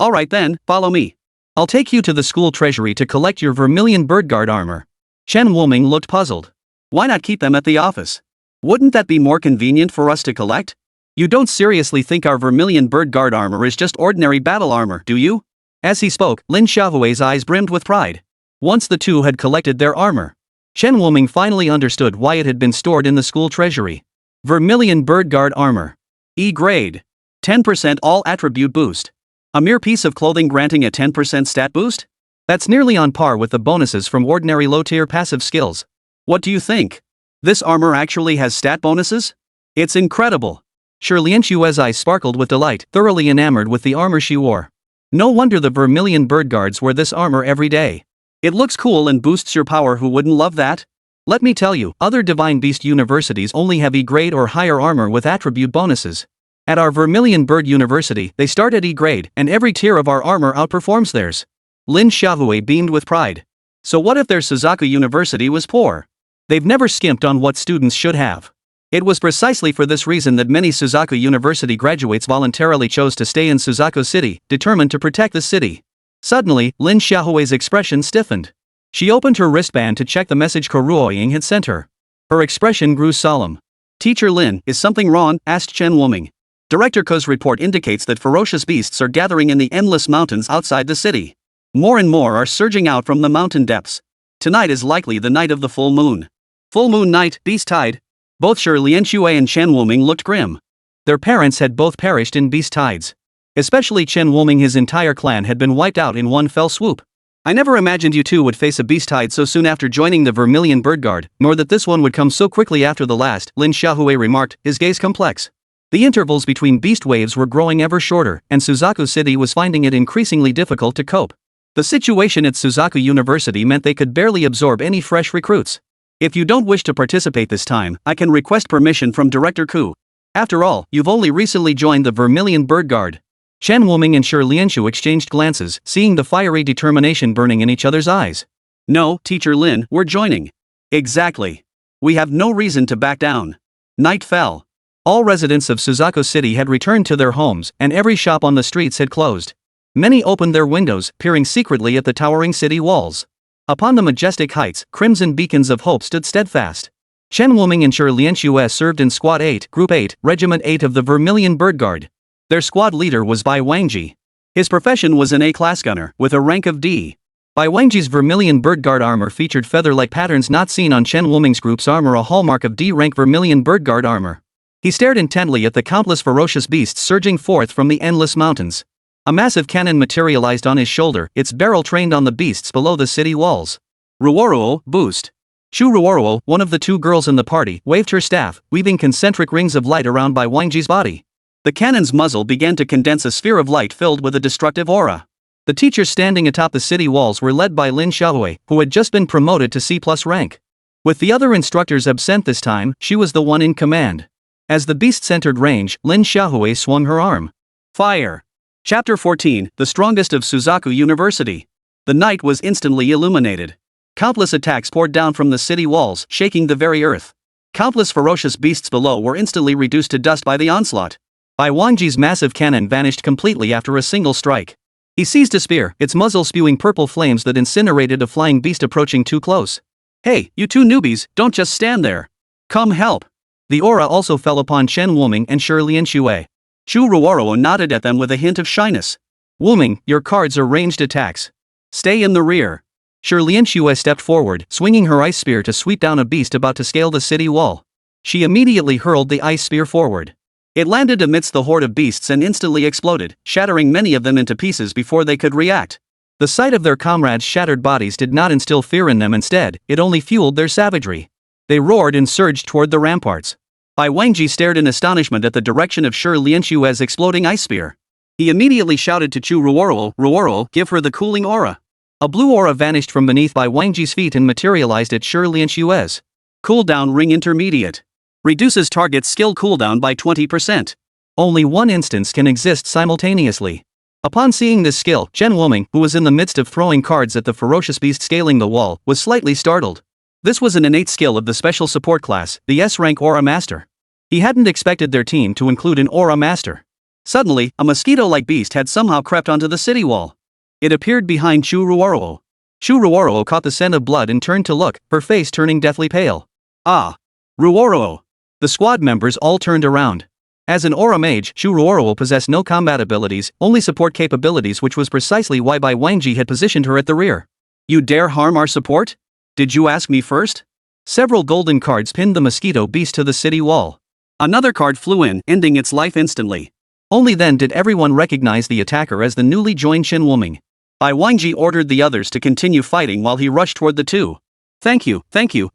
Alright then, follow me. I'll take you to the school treasury to collect your Vermilion Bird Guard armor. Chen Woming looked puzzled. Why not keep them at the office? Wouldn't that be more convenient for us to collect? You don't seriously think our Vermilion Bird Guard armor is just ordinary battle armor, do you? As he spoke, Lin Xiaohui's eyes brimmed with pride. Once the 2 had collected their armor, Chen Woming finally understood why it had been stored in the school treasury. Vermilion Bird Guard armor. E-grade. 10% all attribute boost. A mere piece of clothing granting a 10% stat boost? That's nearly on par with the bonuses from ordinary low-tier passive skills. What do you think? This armor actually has stat bonuses? It's incredible. Lianshue's eyes sparkled with delight, thoroughly enamored with the armor she wore. No wonder the Vermilion Bird guards wear this armor every day. It looks cool and boosts your power. Who wouldn't love that? Let me tell you, other Divine Beast universities only have E-grade or higher armor with attribute bonuses. At our Vermilion Bird University, they start at E-grade, and every tier of our armor outperforms theirs. Lin Xiaohui beamed with pride. So what if their Suzaku University was poor? They've never skimped on what students should have. It was precisely for this reason that many Suzaku University graduates voluntarily chose to stay in Suzaku City, determined to protect the city. Suddenly, Lin Xiaohui's expression stiffened. She opened her wristband to check the message Kuruoying had sent her. Her expression grew solemn. Teacher Lin, is something wrong? Asked Chen Wuming. Director Ko's report indicates that ferocious beasts are gathering in the endless mountains outside the city. More and more are surging out from the mountain depths. Tonight is likely the night of the full moon. Full moon night, beast tide. Both Lianxue and Chen Wuming looked grim. Their parents had both perished in beast tides. Especially Chen Wuming, his entire clan had been wiped out in one fell swoop. I never imagined you two would face a beast tide so soon after joining the Vermilion Bird Guard, nor that this one would come so quickly after the last, Lin Xiaohui remarked, his gaze complex. The intervals between beast waves were growing ever shorter, and Suzaku City was finding it increasingly difficult to cope. The situation at Suzaku University meant they could barely absorb any fresh recruits. If you don't wish to participate this time, I can request permission from Director Ku. After all, you've only recently joined the Vermilion Bird Guard. Chen Wuming and Lianshu exchanged glances, seeing the fiery determination burning in each other's eyes. No, Teacher Lin, we're joining. Exactly. We have no reason to back down. Night fell. All residents of Suzaku City had returned to their homes, and every shop on the streets had closed. Many opened their windows, peering secretly at the towering city walls. Upon the majestic heights, crimson beacons of hope stood steadfast. Chen Wuming and Lianxue served in Squad 8, Group 8, Regiment 8 of the Vermilion Bird Guard. Their squad leader was Bai Wangji. His profession was an A-class gunner, with a rank of D. Bai Wangji's Vermilion Bird Guard armor featured feather-like patterns not seen on Chen Wuming's group's armor, a hallmark of D-rank Vermilion Bird Guard armor. He stared intently at the countless ferocious beasts surging forth from the endless mountains. A massive cannon materialized on his shoulder, its barrel trained on the beasts below the city walls. Ruoruo, boost. Shu Ruoruo, one of the two girls in the party, waved her staff, weaving concentric rings of light around Bai Wangji's body. The cannon's muzzle began to condense a sphere of light filled with a destructive aura. The teachers standing atop the city walls were led by Lin Xiaohui, who had just been promoted to C+ rank. With the other instructors absent this time, she was the one in command. As the beasts entered range, Lin Xiaohui swung her arm. Fire! Chapter 14, The Strongest of Suzaku University. The night was instantly illuminated. Countless attacks poured down from the city walls, shaking the very earth. Countless ferocious beasts below were instantly reduced to dust by the onslaught. Bai Wangji's massive cannon vanished completely after a single strike. He seized a spear, its muzzle spewing purple flames that incinerated a flying beast approaching too close. Hey, you two newbies, don't just stand there. Come help. The aura also fell upon Chen Wuming and Lianxue. Shu Ruoruo nodded at them with a hint of shyness. Wuming, your cards are ranged attacks. Stay in the rear. Lianxue stepped forward, swinging her ice spear to sweep down a beast about to scale the city wall. She immediately hurled the ice spear forward. It landed amidst the horde of beasts and instantly exploded, shattering many of them into pieces before they could react. The sight of their comrades' shattered bodies did not instill fear in them. Instead, it only fueled their savagery. They roared and surged toward the ramparts. Bai Wangji stared in astonishment at the direction of Lianshue's exploding ice spear. He immediately shouted to Chu Ruoruo, Ruoruo, give her the cooling aura. A blue aura vanished from beneath Bai Wangji's feet and materialized at Lianshue's. Cooldown ring intermediate. Reduces target's skill cooldown by 20%. Only one instance can exist simultaneously. Upon seeing this skill, Chen Wuming, who was in the midst of throwing cards at the ferocious beast scaling the wall, was slightly startled. This was an innate skill of the special support class, the S-rank Aura Master. He hadn't expected their team to include an Aura Master. Suddenly, a mosquito-like beast had somehow crept onto the city wall. It appeared behind Chu Ruoruo. Chu Ruoruo caught the scent of blood and turned to look, her face turning deathly pale. Ah! Ruoruo! The squad members all turned around. As an Aura Mage, Chu Ruoruo possessed no combat abilities, only support capabilities, which was precisely why Bai Wangji had positioned her at the rear. You dare harm our support? Did you ask me first? Several golden cards pinned the mosquito beast to the city wall. Another card flew in, ending its life instantly. Only then did everyone recognize the attacker as the newly joined Chen Wuming. Bai Wangji ordered the others to continue fighting while he rushed toward the two. Thank you,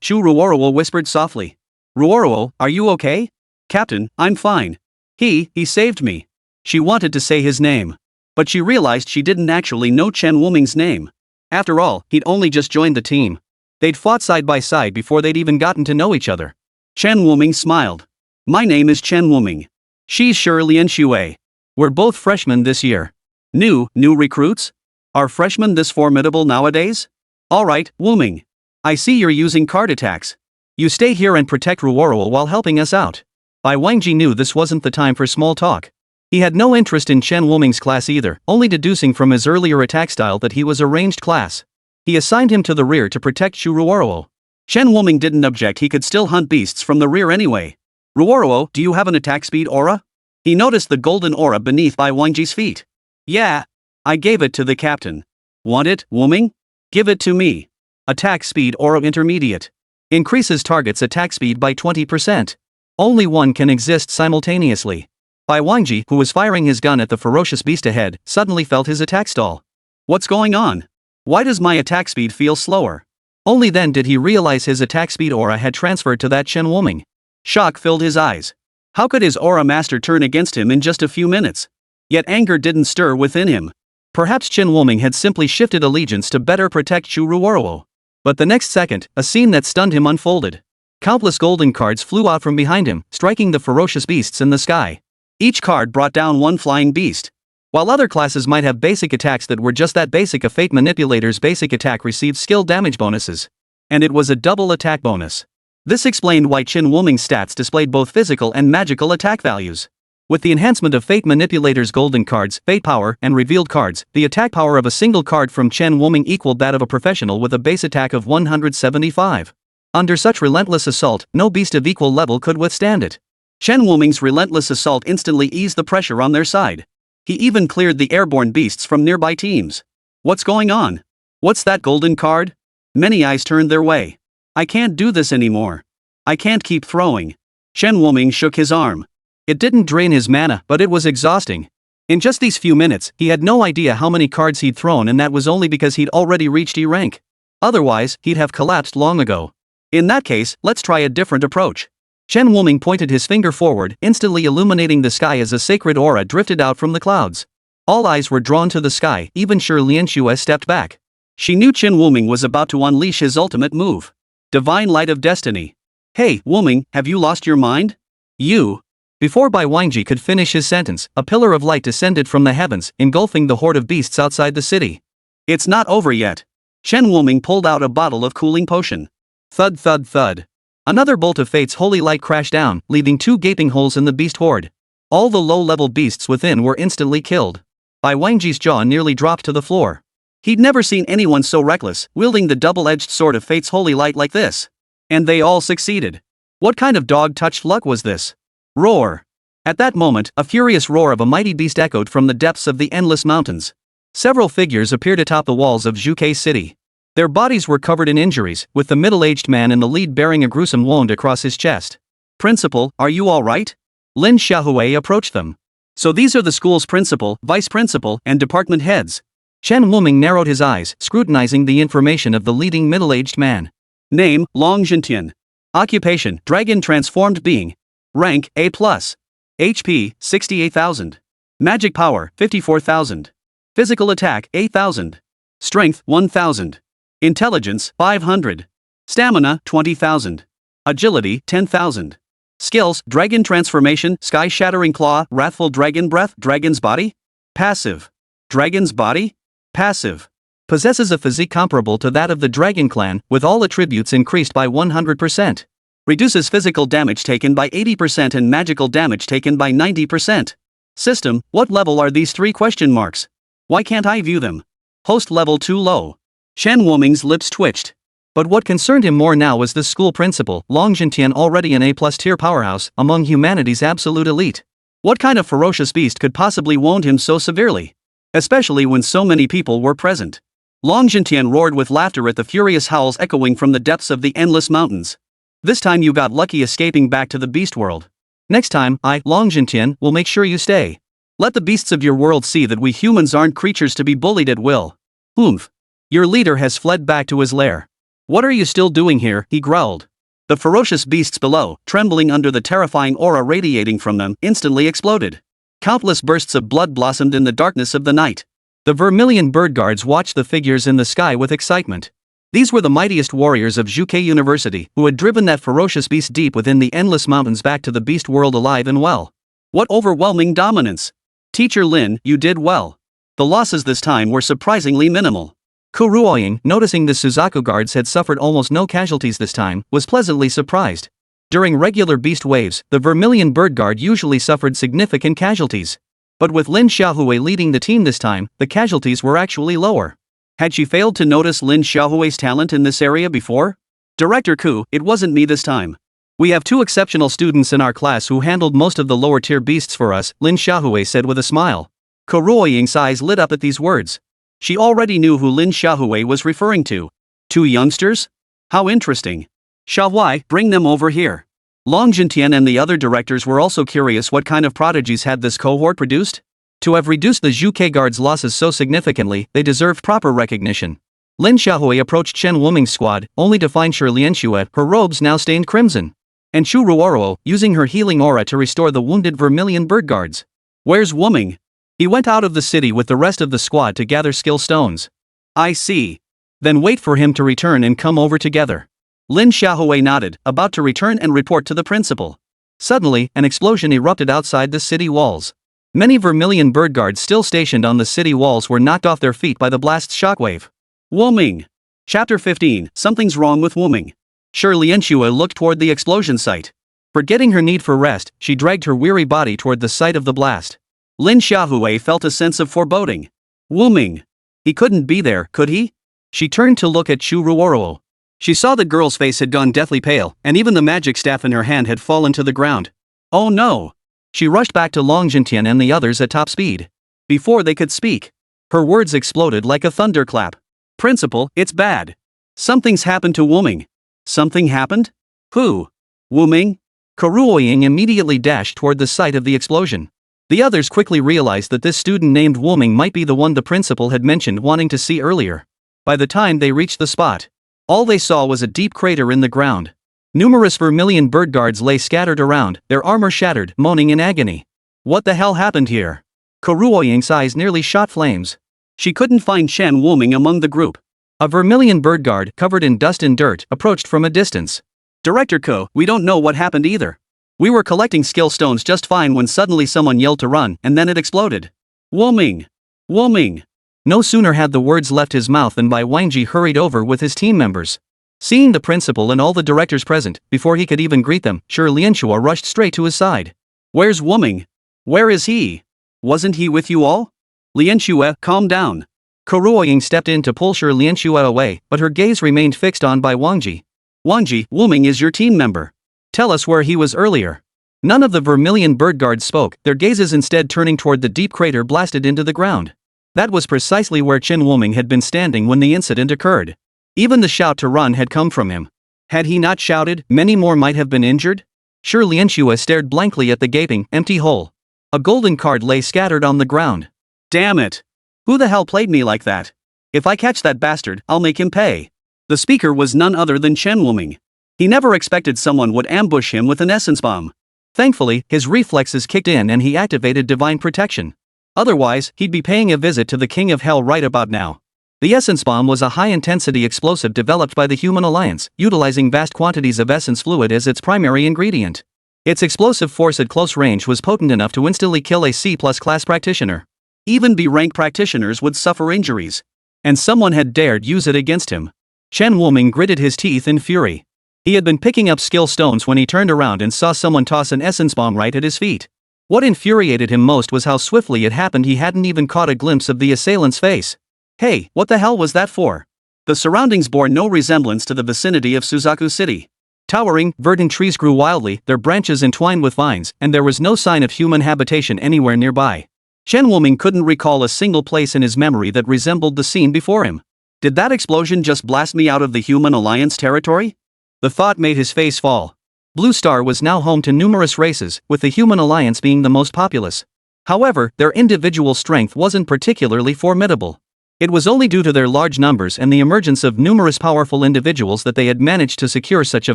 Shu Ruoruo whispered softly. Ruoruo, are you okay? Captain, I'm fine. He saved me. She wanted to say his name. But she realized she didn't actually know Chen Wuming's name. After all, he'd only just joined the team. They'd fought side by side before they'd even gotten to know each other. Chen Wuming smiled. My name is Chen Wuming. She's Lian Xue. We're both freshmen this year. New recruits? Are freshmen this formidable nowadays? Alright, Wuming. I see you're using card attacks. You stay here and protect Ruoruo while helping us out. Bai Wangji knew this wasn't the time for small talk. He had no interest in Chen Wuming's class either, only deducing from his earlier attack style that he was a ranged class. He assigned him to the rear to protect Shu Ruoruo. Chen Wuming didn't object, he could still hunt beasts from the rear anyway. Ruoruo, do you have an attack speed aura? He noticed the golden aura beneath Bai Wangji's feet. Yeah. I gave it to the captain. Want it, Wuming? Give it to me. Attack speed aura intermediate. Increases target's attack speed by 20%. Only one can exist simultaneously. Bai Wangji, who was firing his gun at the ferocious beast ahead, suddenly felt his attack stall. What's going on? Why does my attack speed feel slower? Only then did he realize his attack speed aura had transferred to that Chen Wuming. Shock filled his eyes. How could his aura master turn against him in just a few minutes? Yet anger didn't stir within him. Perhaps Chen Wuming had simply shifted allegiance to better protect Shu Ruoruo. But the next second, a scene that stunned him unfolded. Countless golden cards flew out from behind him, striking the ferocious beasts in the sky. Each card brought down one flying beast. While other classes might have basic attacks that were just that basic, a Fate Manipulator's basic attack received skill damage bonuses. And it was a double attack bonus. This explained why Chen Wuming's stats displayed both physical and magical attack values. With the enhancement of Fate Manipulator's golden cards, Fate Power, and revealed cards, the attack power of a single card from Chen Wuming equaled that of a professional with a base attack of 175. Under such relentless assault, no beast of equal level could withstand it. Chen Wuming's relentless assault instantly eased the pressure on their side. He even cleared the airborne beasts from nearby teams. What's going on? What's that golden card? Many eyes turned their way. I can't do this anymore. I can't keep throwing. Chen Wuming shook his arm. It didn't drain his mana, but it was exhausting. In just these few minutes, he had no idea how many cards he'd thrown, and that was only because he'd already reached E rank. Otherwise, he'd have collapsed long ago. In that case, let's try a different approach. Chen Wuming pointed his finger forward, instantly illuminating the sky as a sacred aura drifted out from the clouds. All eyes were drawn to the sky, even Lian Xue stepped back. She knew Chen Wuming was about to unleash his ultimate move. Divine Light of Destiny. Hey, Wuming, have you lost your mind? You. Before Bai Wangji could finish his sentence, a pillar of light descended from the heavens, engulfing the horde of beasts outside the city. It's not over yet. Chen Wuming pulled out a bottle of cooling potion. Thud thud thud. Another bolt of Fate's holy light crashed down, leaving 2 gaping holes in the beast horde. All the low-level beasts within were instantly killed. Bai Wangji's jaw nearly dropped to the floor. He'd never seen anyone so reckless, wielding the double-edged sword of Fate's holy light like this. And they all succeeded. What kind of dog-touched luck was this? Roar. At that moment, a furious roar of a mighty beast echoed from the depths of the endless mountains. Several figures appeared atop the walls of Zhuke City. Their bodies were covered in injuries, with the middle-aged man in the lead bearing a gruesome wound across his chest. Principal, are you all right? Lin Xiaohui approached them. So these are the school's principal, vice principal, and department heads. Chen Wuming narrowed his eyes, scrutinizing the information of the leading middle-aged man. Name, Long Zhentian. Occupation, Dragon Transformed Being. Rank, A+. HP, 68,000. Magic Power, 54,000. Physical Attack, 8,000. Strength, 1,000. Intelligence, 500. Stamina, 20,000. Agility, 10,000. Skills, Dragon Transformation, Sky-Shattering Claw, Wrathful Dragon Breath, Dragon's Body. Passive. Dragon's Body? Passive. Possesses a physique comparable to that of the Dragon Clan, with all attributes increased by 100%. Reduces physical damage taken by 80% and magical damage taken by 90%. System, what level are these 3 question marks? Why can't I view them? Host level too low. Chen Wuming's lips twitched. But what concerned him more now was the school principal, Long Zhentian, already an A+ tier powerhouse, among humanity's absolute elite. What kind of ferocious beast could possibly wound him so severely? Especially when so many people were present. Long Zhentian roared with laughter at the furious howls echoing from the depths of the endless mountains. This time you got lucky escaping back to the beast world. Next time, I, Long Zhentian, will make sure you stay. Let the beasts of your world see that we humans aren't creatures to be bullied at will. Oomph. Your leader has fled back to his lair. "What are you still doing here?" he growled. The ferocious beasts below, trembling under the terrifying aura radiating from them, instantly exploded. Countless bursts of blood blossomed in the darkness of the night. The Vermilion Bird Guards watched the figures in the sky with excitement. These were the mightiest warriors of Juke University, who had driven that ferocious beast deep within the endless mountains back to the beast world alive and well. What overwhelming dominance! Teacher Lin, you did well. The losses this time were surprisingly minimal. Kuruoying, noticing the Suzaku guards had suffered almost no casualties this time, was pleasantly surprised. During regular beast waves, the Vermilion Bird Guard usually suffered significant casualties. But with Lin Xiaohui leading the team this time, the casualties were actually lower. Had she failed to notice Lin Xiaohui's talent in this area before? Director Ku, it wasn't me this time. We have 2 exceptional students in our class who handled most of the lower tier beasts for us, Lin Xiaohui said with a smile. Kuruoying's eyes lit up at these words. She already knew who Lin Xiaohui was referring to. 2 youngsters? How interesting. Xiaohui, bring them over here. Long Jintian and the other directors were also curious what kind of prodigies had this cohort produced. To have reduced the Juke Guards' losses so significantly, they deserved proper recognition. Lin Xiaohui approached Chen Wuming's squad, only to find Shi Lianxue, her robes now stained crimson. And Chu Ruoruo, using her healing aura to restore the wounded Vermilion Bird Guards. Where's Wuming? He went out of the city with the rest of the squad to gather skill stones. I see. Then wait for him to return and come over together. Lin Xiaohui nodded, about to return and report to the principal. Suddenly, an explosion erupted outside the city walls. Many Vermilion Bird Guards still stationed on the city walls were knocked off their feet by the blast's shockwave. Wuming. Chapter 15, Something's Wrong with Wuming. Shi Lianxue looked toward the explosion site. Forgetting her need for rest, she dragged her weary body toward the site of the blast. Lin Xiaohui felt a sense of foreboding. Wuming. He couldn't be there, could he? She turned to look at Chu Ruoruo. She saw the girl's face had gone deathly pale, and even the magic staff in her hand had fallen to the ground. Oh no! She rushed back to Long Jintian and the others at top speed. Before they could speak, her words exploded like a thunderclap. Principal, it's bad. Something's happened to Wuming. Something happened? Who? Wuming? Kuruoying immediately dashed toward the site of the explosion. The others quickly realized that this student named Wuming might be the one the principal had mentioned wanting to see earlier. By the time they reached the spot, all they saw was a deep crater in the ground. Numerous Vermilion Bird Guards lay scattered around, their armor shattered, moaning in agony. What the hell happened here? Kuruoying's eyes nearly shot flames. She couldn't find Chen Wuming among the group. A Vermilion Bird Guard, covered in dust and dirt, approached from a distance. Director Ko, we don't know what happened either. We were collecting skill stones just fine when suddenly someone yelled to run, and then it exploded. Wuming! Wuming! No sooner had the words left his mouth than Bai Wangji hurried over with his team members. Seeing the principal and all the directors present, before he could even greet them, Shi Lianxue rushed straight to his side. Where's Wuming? Where is he? Wasn't he with you all? Lianxue, calm down. Kuruoying stepped in to pull Shi Lianxue away, but her gaze remained fixed on Bai Wangji. Wangji, Wuming is your team member. Tell us where he was earlier. None of the Vermilion Bird Guards spoke, their gazes instead turning toward the deep crater blasted into the ground. That was precisely where Chen Wuming had been standing when the incident occurred. Even the shout to run had come from him. Had he not shouted, many more might have been injured? Shi Lianxue stared blankly at the gaping, empty hole. A golden card lay scattered on the ground. Damn it! Who the hell played me like that? If I catch that bastard, I'll make him pay. The speaker was none other than Chen Wuming. He never expected someone would ambush him with an essence bomb. Thankfully, his reflexes kicked in and he activated divine protection. Otherwise, he'd be paying a visit to the King of Hell right about now. The essence bomb was a high-intensity explosive developed by the Human Alliance, utilizing vast quantities of essence fluid as its primary ingredient. Its explosive force at close range was potent enough to instantly kill a C+ class practitioner. Even B-rank practitioners would suffer injuries. And someone had dared use it against him. Chen Wuming gritted his teeth in fury. He had been picking up skill stones when he turned around and saw someone toss an essence bomb right at his feet. What infuriated him most was how swiftly it happened. He hadn't even caught a glimpse of the assailant's face. Hey, what the hell was that for? The surroundings bore no resemblance to the vicinity of Suzaku City. Towering, verdant trees grew wildly, their branches entwined with vines, and there was no sign of human habitation anywhere nearby. Chen Wuming couldn't recall a single place in his memory that resembled the scene before him. Did that explosion just blast me out of the Human Alliance territory? The thought made his face fall. Blue Star was now home to numerous races, with the Human Alliance being the most populous. However, their individual strength wasn't particularly formidable. It was only due to their large numbers and the emergence of numerous powerful individuals that they had managed to secure such a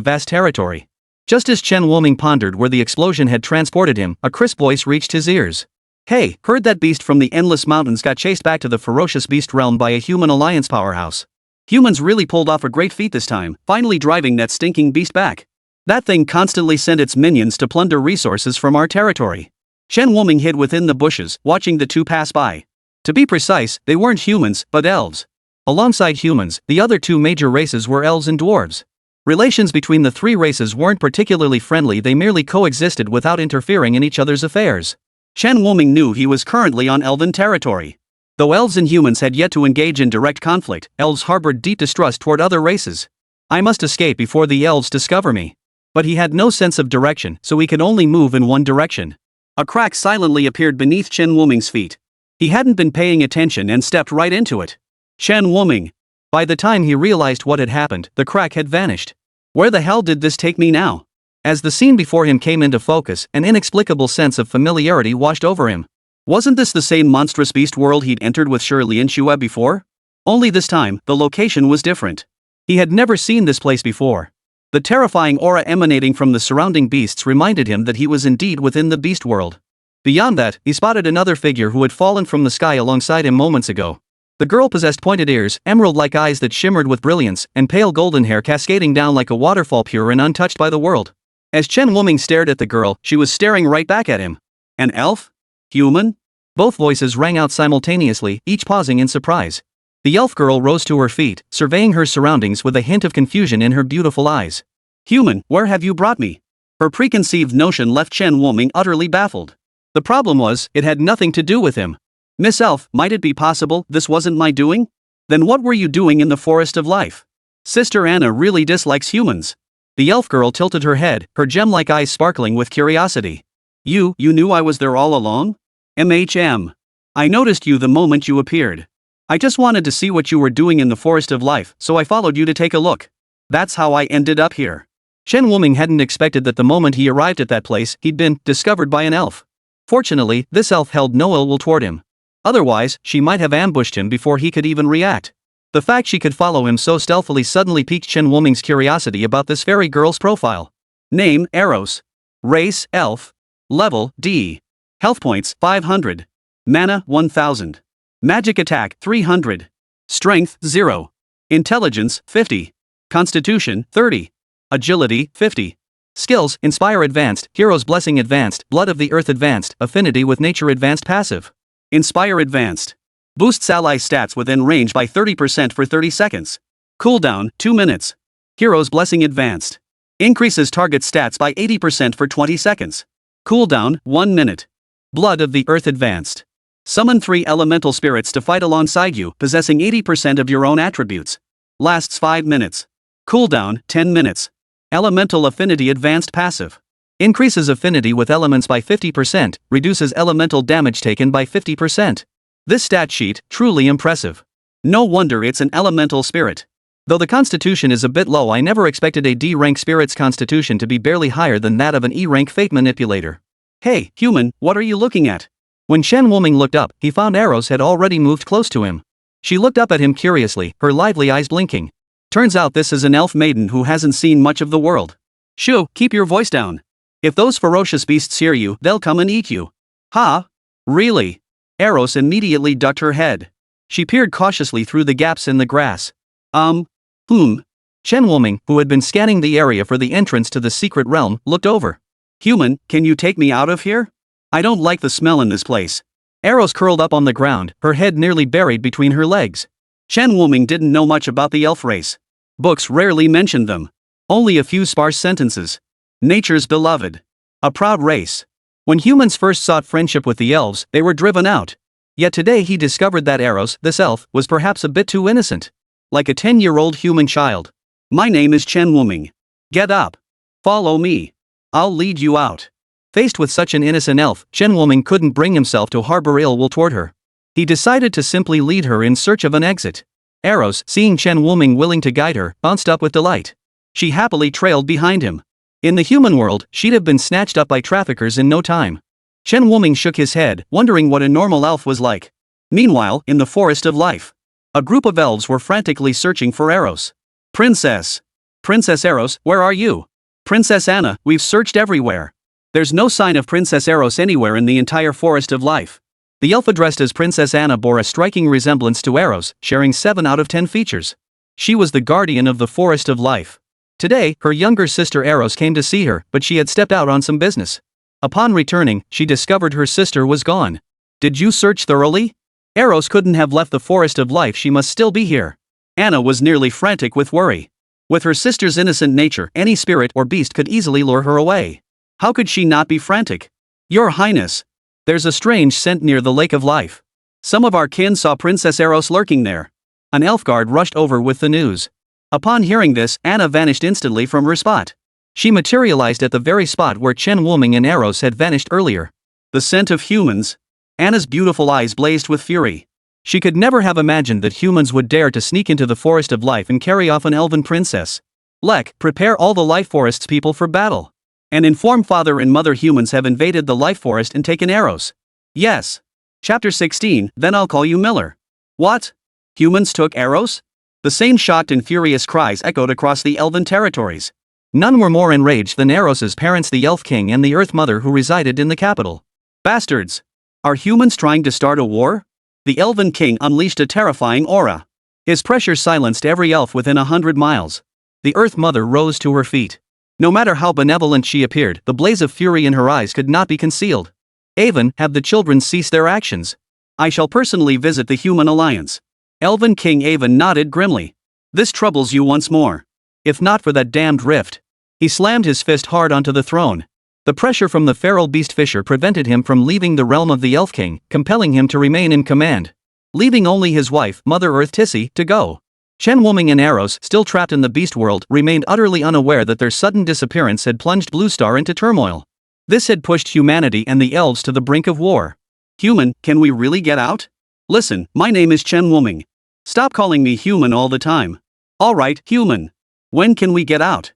vast territory. Just as Chen Woming pondered where the explosion had transported him, a crisp voice reached his ears. "Hey, heard that beast from the Endless Mountains got chased back to the ferocious beast realm by a human alliance powerhouse. Humans really pulled off a great feat this time, finally driving that stinking beast back. That thing constantly sent its minions to plunder resources from our territory." Chen Woming hid within the bushes, watching the two pass by. To be precise, they weren't humans, but elves. Alongside humans, the other two major races were elves and dwarves. Relations between the three races weren't particularly friendly, they merely coexisted without interfering in each other's affairs. Chen Woming knew he was currently on elven territory. Though elves and humans had yet to engage in direct conflict, elves harbored deep distrust toward other races. "I must escape before the elves discover me." But he had no sense of direction, so he could only move in one direction. A crack silently appeared beneath Chen Woming's feet. He hadn't been paying attention and stepped right into it. Chen Woming. By the time he realized what had happened, the crack had vanished. Where the hell did this take me now? As the scene before him came into focus, an inexplicable sense of familiarity washed over him. Wasn't this the same monstrous beast world he'd entered with Shirley and Shue before? Only this time, the location was different. He had never seen this place before. The terrifying aura emanating from the surrounding beasts reminded him that he was indeed within the beast world. Beyond that, he spotted another figure who had fallen from the sky alongside him moments ago. The girl possessed pointed ears, emerald-like eyes that shimmered with brilliance, and pale golden hair cascading down like a waterfall, pure and untouched by the world. As Chen Woming stared at the girl, she was staring right back at him. An elf? Human? Both voices rang out simultaneously, each pausing in surprise. The elf girl rose to her feet, surveying her surroundings with a hint of confusion in her beautiful eyes. "Human, where have you brought me?" Her preconceived notion left Chen Woming utterly baffled. The problem was, it had nothing to do with him. "Miss Elf, might it be possible this wasn't my doing? Then what were you doing in the forest of life? Sister Anna really dislikes humans." The elf girl tilted her head, her gem-like eyes sparkling with curiosity. You knew I was there all along? I noticed you the moment you appeared. I just wanted to see what you were doing in the forest of life, so I followed you to take a look. That's how I ended up here." Chen Woming hadn't expected that the moment he arrived at that place, he'd been discovered by an elf. Fortunately, this elf held no ill will toward him. Otherwise, she might have ambushed him before he could even react. The fact she could follow him so stealthily suddenly piqued Chen Woming's curiosity about this fairy girl's profile. Name, Eros. Race, elf. Level, D. Health points, 500. Mana, 1000. Magic attack, 300. Strength, 0. Intelligence, 50. Constitution, 30. Agility, 50. Skills, Inspire Advanced, Hero's Blessing Advanced, Blood of the Earth Advanced, Affinity with Nature Advanced Passive. Inspire Advanced. Boosts ally stats within range by 30% for 30 seconds. Cooldown, 2 minutes. Hero's Blessing Advanced. Increases target stats by 80% for 20 seconds. Cooldown, 1 minute. Blood of the Earth Advanced. Summon 3 elemental spirits to fight alongside you, possessing 80% of your own attributes. Lasts 5 minutes. Cooldown, 10 minutes. Elemental Affinity Advanced Passive. Increases affinity with elements by 50%, reduces elemental damage taken by 50%. This stat sheet, truly impressive. No wonder it's an elemental spirit. Though the constitution is a bit low, I never expected a D-rank spirit's constitution to be barely higher than that of an E-rank fate manipulator. "Hey, human, what are you looking at?" When Chen Woming looked up, he found Eros had already moved close to him. She looked up at him curiously, her lively eyes blinking. Turns out this is an elf maiden who hasn't seen much of the world. "Shoo, keep your voice down. If those ferocious beasts hear you, they'll come and eat you." "Huh? Really?" Eros immediately ducked her head. She peered cautiously through the gaps in the grass. Chen Woming, who had been scanning the area for the entrance to the secret realm, looked over. "Human, can you take me out of here? I don't like the smell in this place." Eros curled up on the ground, her head nearly buried between her legs. Chen Woming didn't know much about the elf race. Books rarely mentioned them. Only a few sparse sentences. Nature's beloved. A proud race. When humans first sought friendship with the elves, they were driven out. Yet today he discovered that Eros, this elf, was perhaps a bit too innocent. Like a 10-year-old human child. "My name is Chen Woming. Get up. Follow me. I'll lead you out." Faced with such an innocent elf, Chen Woming couldn't bring himself to harbor ill will toward her. He decided to simply lead her in search of an exit. Eros, seeing Chen Woming willing to guide her, bounced up with delight. She happily trailed behind him. In the human world, she'd have been snatched up by traffickers in no time. Chen Woming shook his head, wondering what a normal elf was like. Meanwhile, in the forest of life. A group of elves were frantically searching for Eros. Princess! Princess Eros, where are you? Princess Anna, we've searched everywhere. There's no sign of Princess Eros anywhere in the entire Forest of Life. The elf addressed as Princess Anna bore a striking resemblance to Eros, sharing 7 out of 10 features. She was the guardian of the Forest of Life. Today, her younger sister Eros came to see her, but she had stepped out on some business. Upon returning, she discovered her sister was gone. Did you search thoroughly? Eros couldn't have left the Forest of Life, she must still be here. Anna was nearly frantic with worry. With her sister's innocent nature, any spirit or beast could easily lure her away. How could she not be frantic? Your Highness! There's a strange scent near the Lake of Life. Some of our kin saw Princess Eros lurking there. An elf guard rushed over with the news. Upon hearing this, Anna vanished instantly from her spot. She materialized at the very spot where Chen Wuming and Eros had vanished earlier. The scent of humans. Anna's beautiful eyes blazed with fury. She could never have imagined that humans would dare to sneak into the Forest of Life and carry off an elven princess. Lek, prepare all the Life Forest's people for battle. And inform Father and Mother humans have invaded the Life Forest and taken Eros. Yes. Chapter 16, then I'll call you Miller. What? Humans took Eros? The same shocked and furious cries echoed across the elven territories. None were more enraged than Eros's parents, the Elf King and the Earth Mother, who resided in the capital. Bastards! Are humans trying to start a war? The Elven King unleashed a terrifying aura. His pressure silenced every elf within 100 miles. The Earth Mother rose to her feet. No matter how benevolent she appeared, the blaze of fury in her eyes could not be concealed. Avon, have the children cease their actions. I shall personally visit the Human Alliance. Elven King Avon nodded grimly. This troubles you once more. If not for that damned rift. He slammed his fist hard onto the throne. The pressure from the feral beast fisher prevented him from leaving the realm of the Elf King, compelling him to remain in command. Leaving only his wife, Mother Earth Tissy, to go. Chen Wuming and Eros, still trapped in the beast world, remained utterly unaware that their sudden disappearance had plunged Blue Star into turmoil. This had pushed humanity and the elves to the brink of war. Human, can we really get out? Listen, my name is Chen Wuming. Stop calling me human all the time. Alright, human. When can we get out?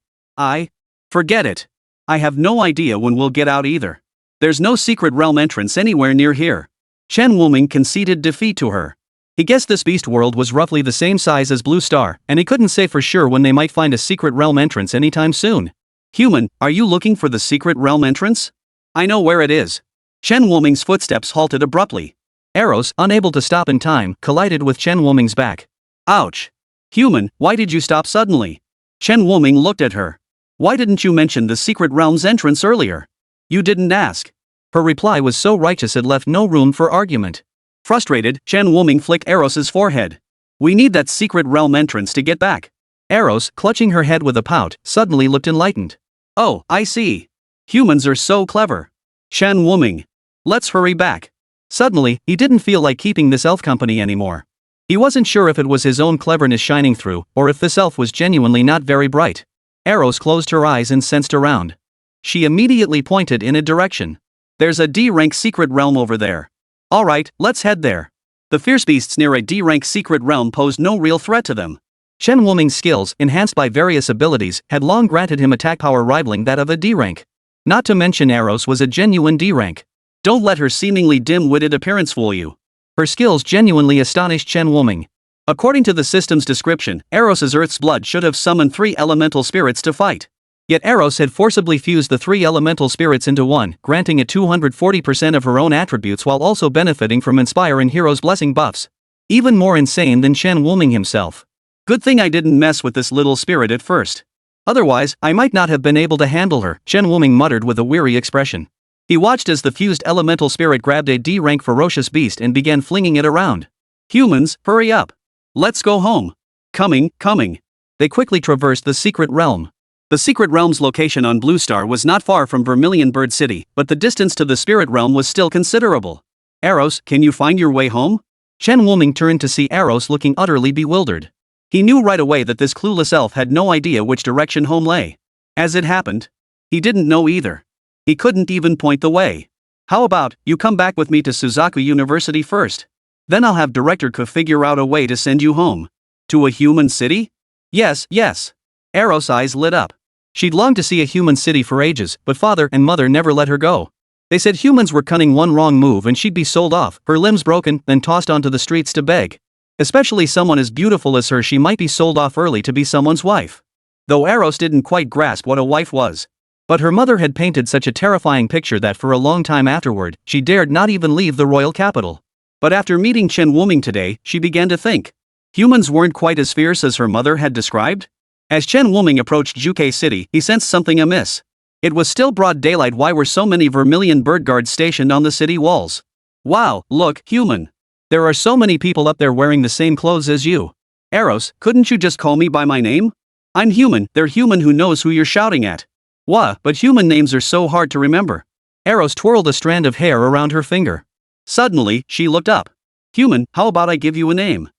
Forget it. I have no idea when we'll get out either. There's no secret realm entrance anywhere near here. Chen Wuming conceded defeat to her. He guessed this beast world was roughly the same size as Blue Star, and he couldn't say for sure when they might find a secret realm entrance anytime soon. Human, are you looking for the secret realm entrance? I know where it is. Chen Wuming's footsteps halted abruptly. Eros, unable to stop in time, collided with Chen Wuming's back. Ouch. Human, why did you stop suddenly? Chen Wuming looked at her. Why didn't you mention the secret realm's entrance earlier? You didn't ask. Her reply was so righteous it left no room for argument. Frustrated, Chen Wuming flicked Eros's forehead. We need that secret realm entrance to get back. Eros, clutching her head with a pout, suddenly looked enlightened. Oh, I see. Humans are so clever. Chen Wuming. Let's hurry back. Suddenly, he didn't feel like keeping this elf company anymore. He wasn't sure if it was his own cleverness shining through, or if this elf was genuinely not very bright. Eros closed her eyes and sensed around. She immediately pointed in a direction. There's a D-rank secret realm over there. Alright, let's head there. The fierce beasts near a D-rank secret realm posed no real threat to them. Chen Wuming's skills, enhanced by various abilities, had long granted him attack power rivaling that of a D-rank. Not to mention Eros was a genuine D-rank. Don't let her seemingly dim-witted appearance fool you. Her skills genuinely astonished Chen Wuming. According to the system's description, Eros's Earth's blood should have summoned 3 elemental spirits to fight. Yet Eros had forcibly fused the 3 elemental spirits into one, granting it 240% of her own attributes while also benefiting from Inspire and Hero's Blessing buffs. Even more insane than Chen Wuming himself. Good thing I didn't mess with this little spirit at first. Otherwise, I might not have been able to handle her, Chen Wuming muttered with a weary expression. He watched as the fused elemental spirit grabbed a D-rank ferocious beast and began flinging it around. Humans, hurry up. Let's go home. Coming. They quickly traversed the secret realm. The secret realm's location on Blue Star was not far from Vermilion Bird City, but the distance to the spirit realm was still considerable. Eros, can you find your way home? Chen Wuming turned to see Eros looking utterly bewildered. He knew right away that this clueless elf had no idea which direction home lay. As it happened, he didn't know either. He couldn't even point the way. How about, you come back with me to Suzaku University first? Then I'll have Director Ku figure out a way to send you home. To a human city? Yes. Eros' eyes lit up. She'd longed to see a human city for ages, but father and mother never let her go. They said humans were cunning one wrong move and she'd be sold off, her limbs broken, then tossed onto the streets to beg. Especially someone as beautiful as her, she might be sold off early to be someone's wife. Though Eros didn't quite grasp what a wife was. But her mother had painted such a terrifying picture that for a long time afterward, she dared not even leave the royal capital. But after meeting Chen Wuming today, she began to think. Humans weren't quite as fierce as her mother had described? As Chen Wuming approached Juke City, he sensed something amiss. It was still broad daylight. Why were so many Vermilion Bird guards stationed on the city walls? Wow, look, human. There are so many people up there wearing the same clothes as you. Eros, couldn't you just call me by my name? I'm human. They're human. Who knows who you're shouting at? Wah, but human names are so hard to remember. Eros twirled a strand of hair around her finger. Suddenly, she looked up. Human, how about I give you a name?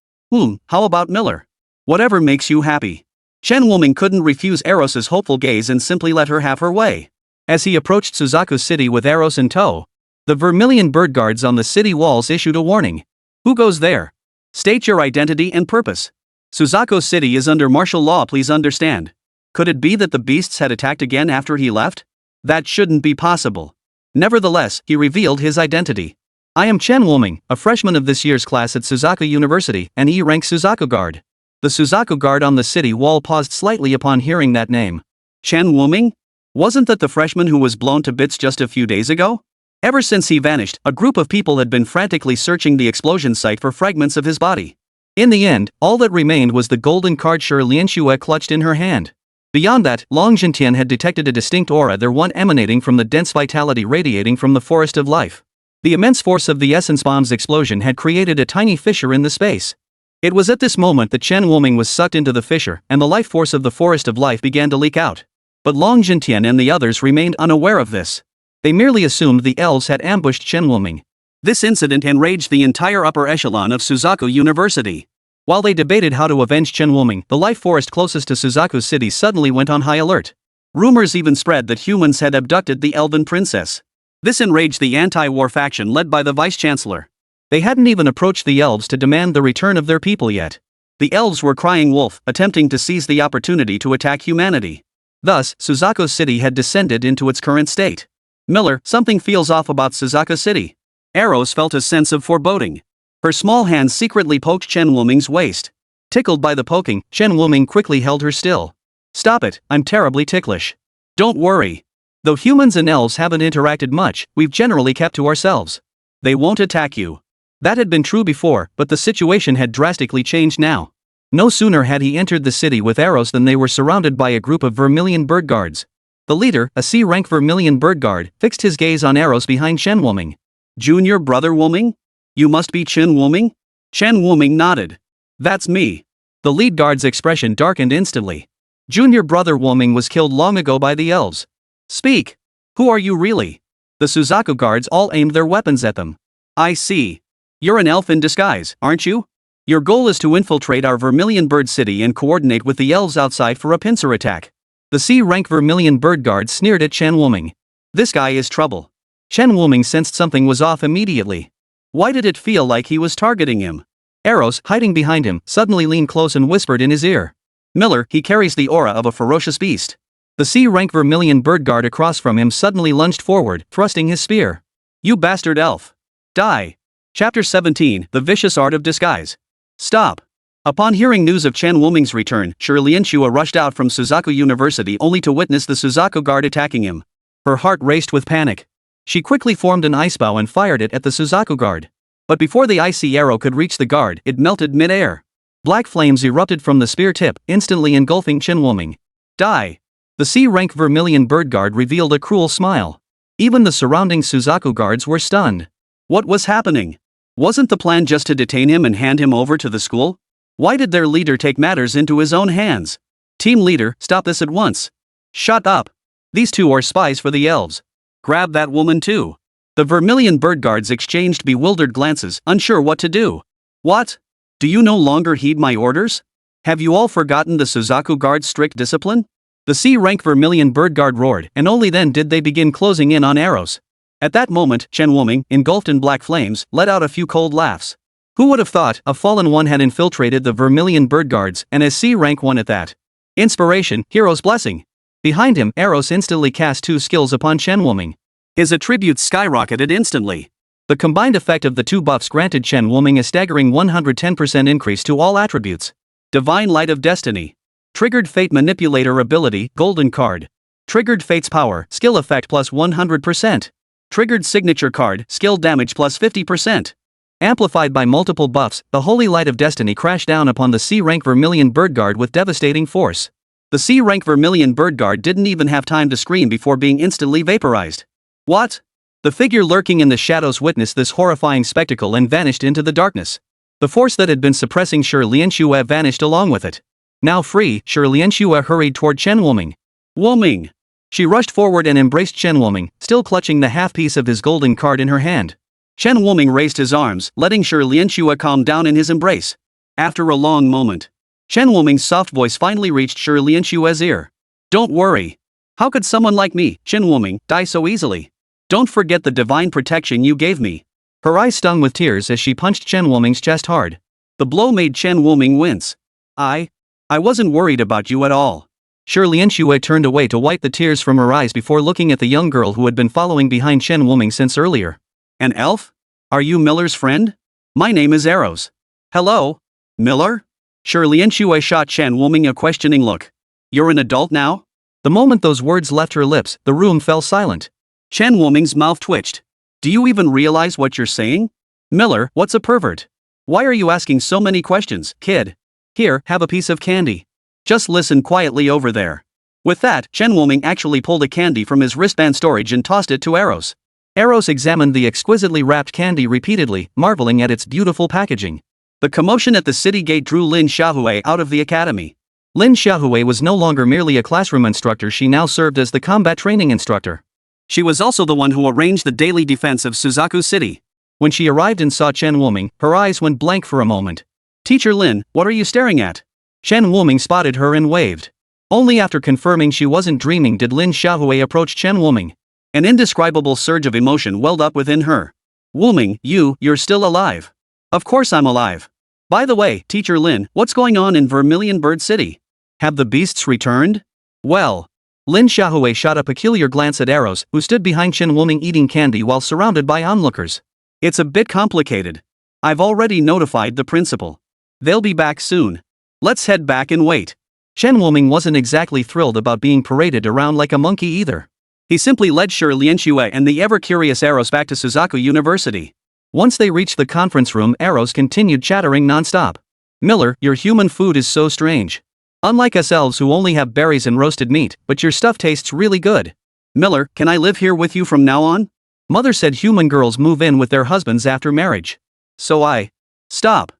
How about Miller? Whatever makes you happy. Chen Wuming couldn't refuse Eros's hopeful gaze and simply let her have her way. As he approached Suzaku City with Eros in tow, the Vermilion Bird guards on the city walls issued a warning. Who goes there? State your identity and purpose. Suzaku City is under martial law, please understand. Could it be that the beasts had attacked again after he left? That shouldn't be possible. Nevertheless, he revealed his identity. I am Chen Wuming, a freshman of this year's class at Suzaku University, an E-rank Suzaku guard. The Suzaku guard on the city wall paused slightly upon hearing that name. Chen Wuming? Wasn't that the freshman who was blown to bits just a few days ago? Ever since he vanished, a group of people had been frantically searching the explosion site for fragments of his body. In the end, all that remained was the golden card Shi Lianxue clutched in her hand. Beyond that, Long Jintian had detected a distinct aura, there one emanating from the dense vitality radiating from the forest of life. The immense force of the essence bomb's explosion had created a tiny fissure in the space. It was at this moment that Chen Wuming was sucked into the fissure, and the life force of the forest of life began to leak out. But Long Jintian and the others remained unaware of this. They merely assumed the elves had ambushed Chen Wuming. This incident enraged the entire upper echelon of Suzaku University. While they debated how to avenge Chen Wuming, the life forest closest to Suzaku City suddenly went on high alert. Rumors even spread that humans had abducted the elven princess. This enraged the anti-war faction led by the vice-chancellor. They hadn't even approached the elves to demand the return of their people yet. The elves were crying wolf, attempting to seize the opportunity to attack humanity. Thus, Suzaku City had descended into its current state. Miller, something feels off about Suzaku City. Eros felt a sense of foreboding. Her small hand secretly poked Chen Wuming's waist. Tickled by the poking, Chen Wuming quickly held her still. Stop it, I'm terribly ticklish. Don't worry. Though humans and elves haven't interacted much, we've generally kept to ourselves. They won't attack you. That had been true before, but the situation had drastically changed now. No sooner had he entered the city with Eros than they were surrounded by a group of Vermilion Bird guards. The leader, a C-rank Vermilion Bird guard, fixed his gaze on Eros behind Chen Wuming. Junior brother Wuming? You must be Chen Wuming? Chen Wuming nodded. That's me. The lead guard's expression darkened instantly. Junior brother Wuming was killed long ago by the elves. Speak. Who are you really? The Suzaku guards all aimed their weapons at them. I see. You're an elf in disguise, aren't you? Your goal is to infiltrate our Vermilion Bird City and coordinate with the elves outside for a pincer attack. The C-rank Vermilion Bird guard sneered at Chen Wuming. This guy is trouble. Chen Wuming sensed something was off immediately. Why did it feel like he was targeting him? Eros, hiding behind him, suddenly leaned close and whispered in his ear. Miller, he carries the aura of a ferocious beast. The C-rank Vermilion Bird guard across from him suddenly lunged forward, thrusting his spear. You bastard elf. Die. Chapter 17, The Vicious Art of Disguise. Stop. Upon hearing news of Chen Wuming's return, Shi Lianxue rushed out from Suzaku University only to witness the Suzaku guard attacking him. Her heart raced with panic. She quickly formed an ice bow and fired it at the Suzaku guard. But before the icy arrow could reach the guard, it melted mid-air. Black flames erupted from the spear tip, instantly engulfing Chen Wuming. Die. The C-rank Vermilion Bird guard revealed a cruel smile. Even the surrounding Suzaku guards were stunned. What was happening? Wasn't the plan just to detain him and hand him over to the school? Why did their leader take matters into his own hands? Team leader, stop this at once. Shut up. These two are spies for the elves. Grab that woman too. The Vermilion Bird guards exchanged bewildered glances, unsure what to do. What? Do you no longer heed my orders? Have you all forgotten the Suzaku guard's strict discipline? The C-rank Vermilion Bird guard roared, and only then did they begin closing in on Eros. At that moment, Chen Wuming, engulfed in black flames, let out a few cold laughs. Who would have thought a fallen one had infiltrated the Vermilion Bird guards, and as C-rank one at that? Inspiration, Hero's Blessing. Behind him, Eros instantly cast two skills upon Chen Wuming. His attributes skyrocketed instantly. The combined effect of the two buffs granted Chen Wuming a staggering 110% increase to all attributes. Divine Light of Destiny. Triggered Fate Manipulator ability, golden card. Triggered Fate's power, skill effect plus 100%. Triggered signature card, skill damage plus 50%. Amplified by multiple buffs, the Holy Light of Destiny crashed down upon the C-rank Vermilion Bird Guard with devastating force. The C-rank Vermilion Bird Guard didn't even have time to scream before being instantly vaporized. What? The figure lurking in the shadows witnessed this horrifying spectacle and vanished into the darkness. The force that had been suppressing Shi Lianxue vanished along with it. Now free, Shi Lianxue hurried toward Chen Wuming. Wuming! She rushed forward and embraced Chen Wuming, still clutching the half-piece of his golden card in her hand. Chen Wuming raised his arms, letting Shi Lianxue calm down in his embrace. After a long moment, Chen Wuming's soft voice finally reached Shi Lianxue's ear. Don't worry. How could someone like me, Chen Wuming, die so easily? Don't forget the divine protection you gave me. Her eyes stung with tears as she punched Chen Wuming's chest hard. The blow made Chen Wuming wince. I wasn't worried about you at all. Shi Lianxue turned away to wipe the tears from her eyes before looking at the young girl who had been following behind Chen Wuming since earlier. An elf? Are you Miller's friend? My name is Arrows. Hello? Miller? Shi Lianxue shot Chen Wuming a questioning look. You're an adult now? The moment those words left her lips, the room fell silent. Chen Wuming's mouth twitched. Do you even realize what you're saying? Miller, what's a pervert? Why are you asking so many questions, kid? Here, have a piece of candy. Just listen quietly over there. With that, Chen Wuming actually pulled a candy from his wristband storage and tossed it to Arrows. Arrows examined the exquisitely wrapped candy repeatedly, marveling at its beautiful packaging. The commotion at the city gate drew Lin Xiaohui out of the academy. Lin Xiaohui was no longer merely a classroom instructor, she now served as the combat training instructor. She was also the one who arranged the daily defense of Suzaku City. When she arrived and saw Chen Wuming, her eyes went blank for a moment. Teacher Lin, what are you staring at? Chen Wuming spotted her and waved. Only after confirming she wasn't dreaming did Lin Xiaohui approach Chen Wuming. An indescribable surge of emotion welled up within her. Wuming, you're still alive. Of course I'm alive. By the way, Teacher Lin, what's going on in Vermilion Bird City? Have the beasts returned? Well. Lin Xiaohui shot a peculiar glance at Arrows, who stood behind Chen Wuming eating candy while surrounded by onlookers. It's a bit complicated. I've already notified the principal. They'll be back soon. Let's head back and wait. Chen Wuming wasn't exactly thrilled about being paraded around like a monkey either. He simply led Shi Lianxue and the ever-curious Arrows back to Suzaku University. Once they reached the conference room, Arrows continued chattering non-stop. Miller, your human food is so strange. Unlike us elves who only have berries and roasted meat, but your stuff tastes really good. Miller, can I live here with you from now on? Mother said human girls move in with their husbands after marriage. So I... Stop.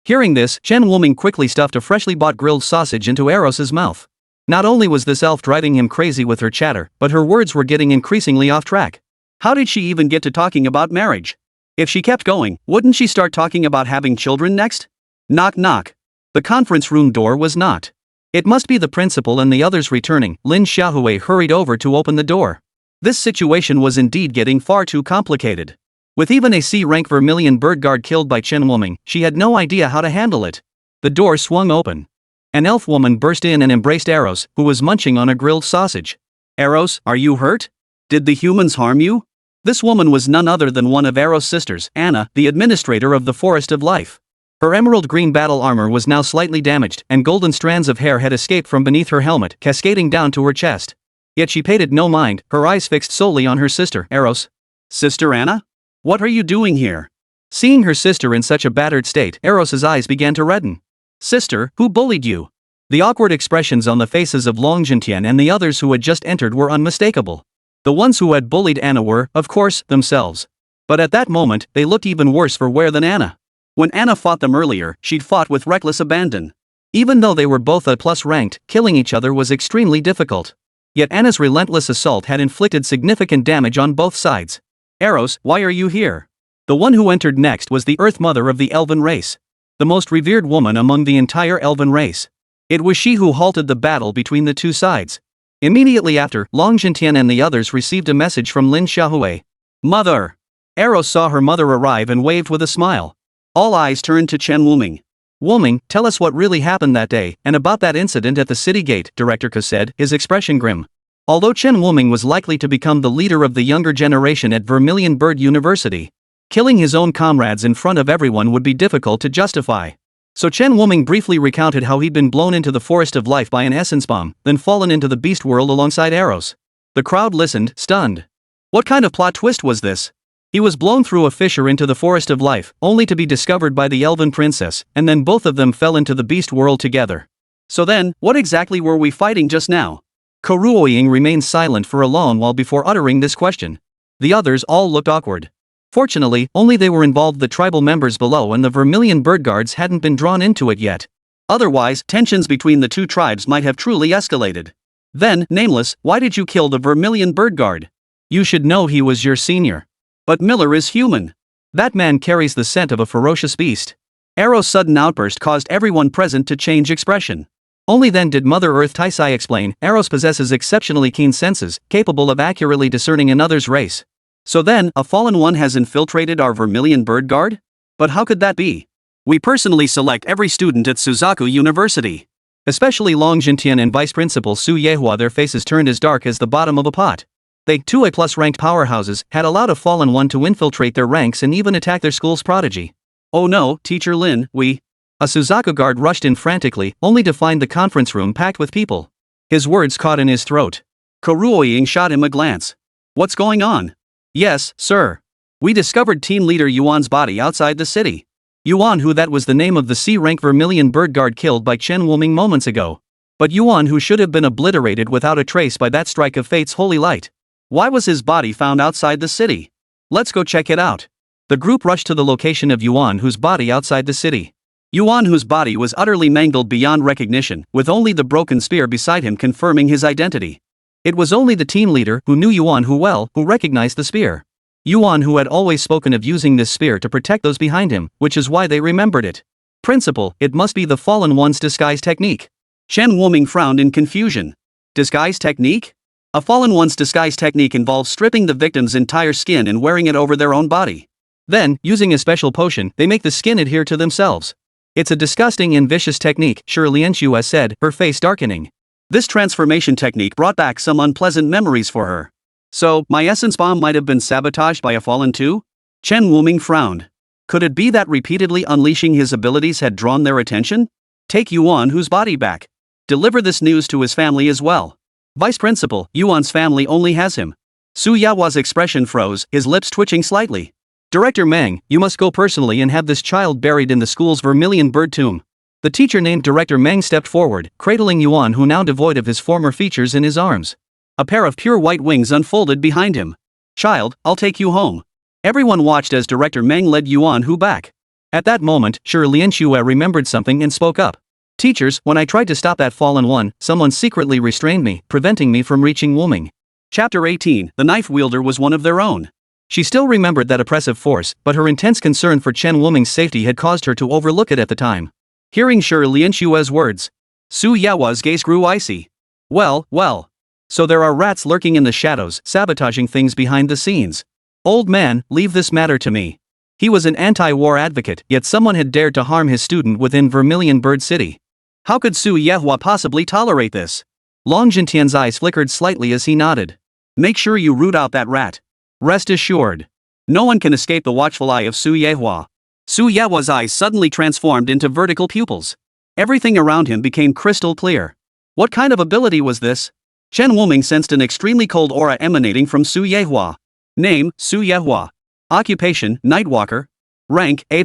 Hearing this, Chen Wuming quickly stuffed a freshly bought grilled sausage into Arrows's mouth. Not only was this elf driving him crazy with her chatter, but her words were getting increasingly off track. How did she even get to talking about marriage? If she kept going, wouldn't she start talking about having children next? Knock knock. The conference room door was knocked. It must be the principal and the others returning. Lin Xiaohui hurried over to open the door. This situation was indeed getting far too complicated. With even a C-rank Vermilion Bird Guard killed by Chen Wuming, she had no idea how to handle it. The door swung open. An elf woman burst in and embraced Arrows, who was munching on a grilled sausage. Arrows, are you hurt? Did the humans harm you? This woman was none other than one of Arrow's sisters, Anna, the administrator of the Forest of Life. Her emerald green battle armor was now slightly damaged, and golden strands of hair had escaped from beneath her helmet, cascading down to her chest. Yet she paid it no mind, her eyes fixed solely on her sister, Arrows. Sister Anna? What are you doing here? Seeing her sister in such a battered state, Arrows's eyes began to redden. Sister, who bullied you? The awkward expressions on the faces of Long Jintian and the others who had just entered were unmistakable. The ones who had bullied Anna were, of course, themselves. But at that moment, they looked even worse for wear than Anna. When Anna fought them earlier, she'd fought with reckless abandon. Even though they were both A+ ranked, killing each other was extremely difficult. Yet Anna's relentless assault had inflicted significant damage on both sides. Arrows, why are you here? The one who entered next was the Earth Mother of the Elven race. The most revered woman among the entire Elven race. It was she who halted the battle between the two sides. Immediately after, Long Jintian and the others received a message from Lin Xiaohui. Mother! Arrows saw her mother arrive and waved with a smile. All eyes turned to Chen Wuming. Wuming, tell us what really happened that day, and about that incident at the city gate, Director Ke said, his expression grim. Although Chen Wuming was likely to become the leader of the younger generation at Vermilion Bird University, killing his own comrades in front of everyone would be difficult to justify. So Chen Wuming briefly recounted how he'd been blown into the forest of life by an essence bomb, then fallen into the beast world alongside arrows. The crowd listened, stunned. What kind of plot twist was this? He was blown through a fissure into the forest of life, only to be discovered by the elven princess, and then both of them fell into the beast world together. So then, what exactly were we fighting just now? Kuruoying remained silent for a long while before uttering this question. The others all looked awkward. Fortunately, only they were involved, the tribal members below, and the Vermilion Bird Guards hadn't been drawn into it yet. Otherwise, tensions between the two tribes might have truly escalated. Then, Nameless, why did you kill the Vermilion Bird Guard? You should know he was your senior. But Miller is human. That man carries the scent of a ferocious beast. Arrow's sudden outburst caused everyone present to change expression. Only then did Mother Earth Taisai explain, Arrows possesses exceptionally keen senses, capable of accurately discerning another's race. So then, a fallen one has infiltrated our Vermilion Bird Guard? But how could that be? We personally select every student at Suzaku University. Especially Long Jintian and Vice Principal Su Yehua, their faces turned as dark as the bottom of a pot. They, 2 A+ ranked powerhouses, had allowed a fallen one to infiltrate their ranks and even attack their school's prodigy. Oh no, Teacher Lin, we... A Suzaku guard rushed in frantically, only to find the conference room packed with people. His words caught in his throat. Kuruoying shot him a glance. What's going on? Yes, sir. We discovered team leader Yuan's body outside the city. Yuan, who that was the name of the C-rank Vermilion Bird Guard killed by Chen Wuming moments ago. But Yuan, who should have been obliterated without a trace by that strike of fate's holy light. Why was his body found outside the city? Let's go check it out. The group rushed to the location of Yuan, whose body outside the city. Yuan, whose body was utterly mangled beyond recognition, with only the broken spear beside him confirming his identity. It was only the team leader, who knew Yuan who recognized the spear. Yuan, who had always spoken of using this spear to protect those behind him, which is why they remembered it. Principal, it must be the fallen one's disguise technique. Chen Wuming frowned in confusion. Disguise technique? A fallen one's disguise technique involves stripping the victim's entire skin and wearing it over their own body. Then, using a special potion, they make the skin adhere to themselves. It's a disgusting and vicious technique, Shi Lianxue said, her face darkening. This transformation technique brought back some unpleasant memories for her. So, my essence bomb might have been sabotaged by a fallen too? Chen Wuming frowned. Could it be that repeatedly unleashing his abilities had drawn their attention? Take Yuan, whose body back. Deliver this news to his family as well. Vice Principal, Yuan's family only has him. Su Yahua's expression froze, his lips twitching slightly. Director Meng, you must go personally and have this child buried in the school's Vermilion Bird tomb. The teacher named Director Meng stepped forward, cradling Yuan, who now devoid of his former features, in his arms. A pair of pure white wings unfolded behind him. Child, I'll take you home. Everyone watched as Director Meng led Yuan Hu back. At that moment, Shi Lianxue remembered something and spoke up. Teachers, when I tried to stop that fallen one, someone secretly restrained me, preventing me from reaching Wuming. Chapter 18, the knife wielder was one of their own. She still remembered that oppressive force, but her intense concern for Chen Wuming's safety had caused her to overlook it at the time. Hearing Shi Lianxue's words, Su Yahua's gaze grew icy. Well. So there are rats lurking in the shadows, sabotaging things behind the scenes. Old man, leave this matter to me. He was an anti-war advocate, yet someone had dared to harm his student within Vermilion Bird City. How could Su Yehua possibly tolerate this? Long Jintian's eyes flickered slightly as he nodded. Make sure you root out that rat. Rest assured. No one can escape the watchful eye of Su Yehua. Su Yehua's eyes suddenly transformed into vertical pupils. Everything around him became crystal clear. What kind of ability was this? Chen Wuming sensed an extremely cold aura emanating from Su Yehua. Name, Su Yehua. Occupation, Nightwalker. Rank, A+.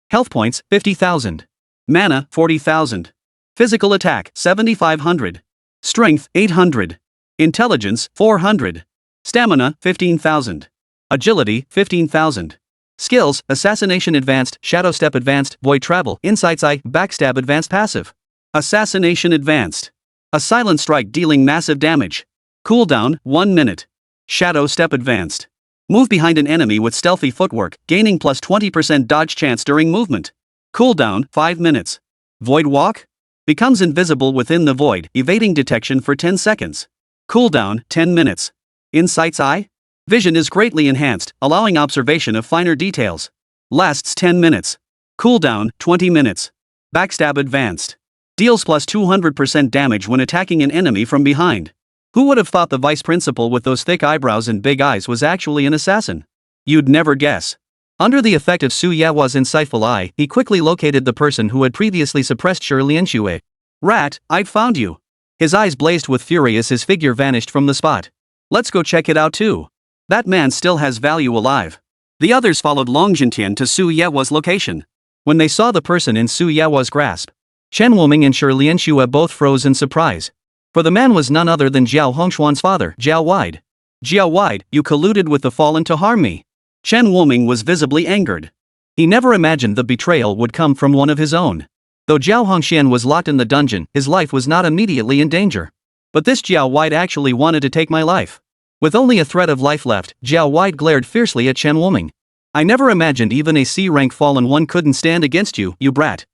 Health points, 50,000. Mana, 40,000. Physical attack, 7,500. Strength, 800. Intelligence, 400. Stamina, 15,000. Agility, 15,000. Skills, Assassination Advanced, Shadow Step Advanced, Void Travel, Insight's Eye, Backstab Advanced Passive. Assassination Advanced. A silent strike dealing massive damage. Cooldown, 1 minute. Shadow Step Advanced. Move behind an enemy with stealthy footwork, gaining plus 20% dodge chance during movement. Cooldown, 5 minutes. Void Walk? Becomes invisible within the void, evading detection for 10 seconds. Cooldown, 10 minutes. Insight's Eye? Vision is greatly enhanced, allowing observation of finer details. Lasts 10 minutes. Cooldown, 20 minutes. Backstab Advanced. Deals plus 200% damage when attacking an enemy from behind. Who would have thought the vice principal with those thick eyebrows and big eyes was actually an assassin? You'd never guess. Under the effect of Su Yahua's insightful eye, he quickly located the person who had previously suppressed Shi Lianxue. Rat, I've found you. His eyes blazed with fury as his figure vanished from the spot. Let's go check it out too. That man still has value alive. The others followed Long Jintian to Su Yahua's location. When they saw the person in Su Yahua's grasp, Chen Wuming and Shi Lianxue both froze in surprise. For the man was none other than Jiao Hongshuan's father, Jiao Wide. Jiao Wide, you colluded with the fallen to harm me. Chen Wuming was visibly angered. He never imagined the betrayal would come from one of his own. Though Jiao Hongxian was locked in the dungeon, his life was not immediately in danger. But this Jiao Wide actually wanted to take my life. With only a thread of life left, Jiao Wide glared fiercely at Chen Wuming. I never imagined even a C-rank fallen one couldn't stand against you, you brat.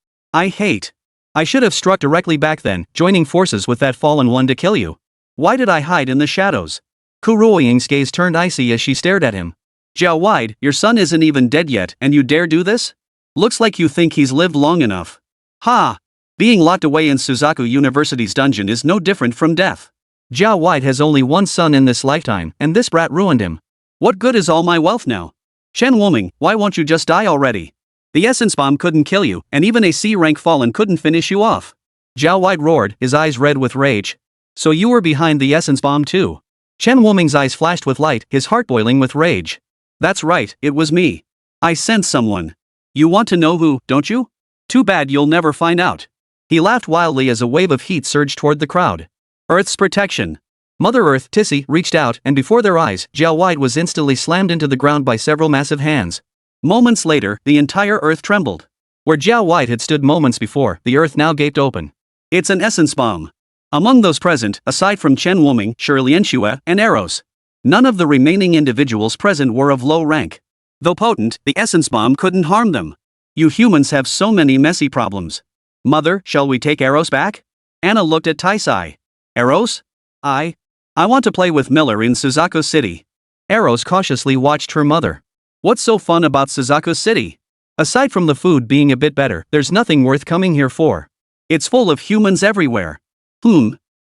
I should have struck directly back then, joining forces with that fallen one to kill you. Why did I hide in the shadows? Ku Ruoying's gaze turned icy as she stared at him. Jiao Wide, your son isn't even dead yet and you dare do this? Looks like you think he's lived long enough. Ha! Being locked away in Suzaku University's dungeon is no different from death. Jiao Wide has only one son in this lifetime, and this brat ruined him. What good is all my wealth now? Chen Wuming, why won't you just die already? The essence bomb couldn't kill you, and even a C-rank fallen couldn't finish you off. Jiao Wide roared, his eyes red with rage. So you were behind the essence bomb too? Chen Wuming's eyes flashed with light, his heart boiling with rage. That's right, it was me. I sent someone. You want to know who, don't you? Too bad you'll never find out. He laughed wildly as a wave of heat surged toward the crowd. Earth's protection. Mother Earth, Tissy, reached out, and before their eyes, Jiao Wide was instantly slammed into the ground by several massive hands. Moments later, the entire Earth trembled. Where Jiao Wide had stood moments before, the Earth now gaped open. It's an essence bomb. Among those present, aside from Chen Wuming, Shi Lianxue, and Eros, none of the remaining individuals present were of low rank. Though potent, the essence bomb couldn't harm them. You humans have so many messy problems. Mother, shall we take Eros back? Anna looked at Taisai. Eros? I want to play with Miller in Suzaku City. Eros cautiously watched her mother. What's so fun about Suzaku City? Aside from the food being a bit better, there's nothing worth coming here for. It's full of humans everywhere.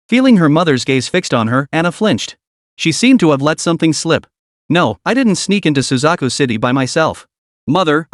Feeling her mother's gaze fixed on her, Anna flinched. She seemed to have let something slip. No, I didn't sneak into Suzaku City by myself. Mother,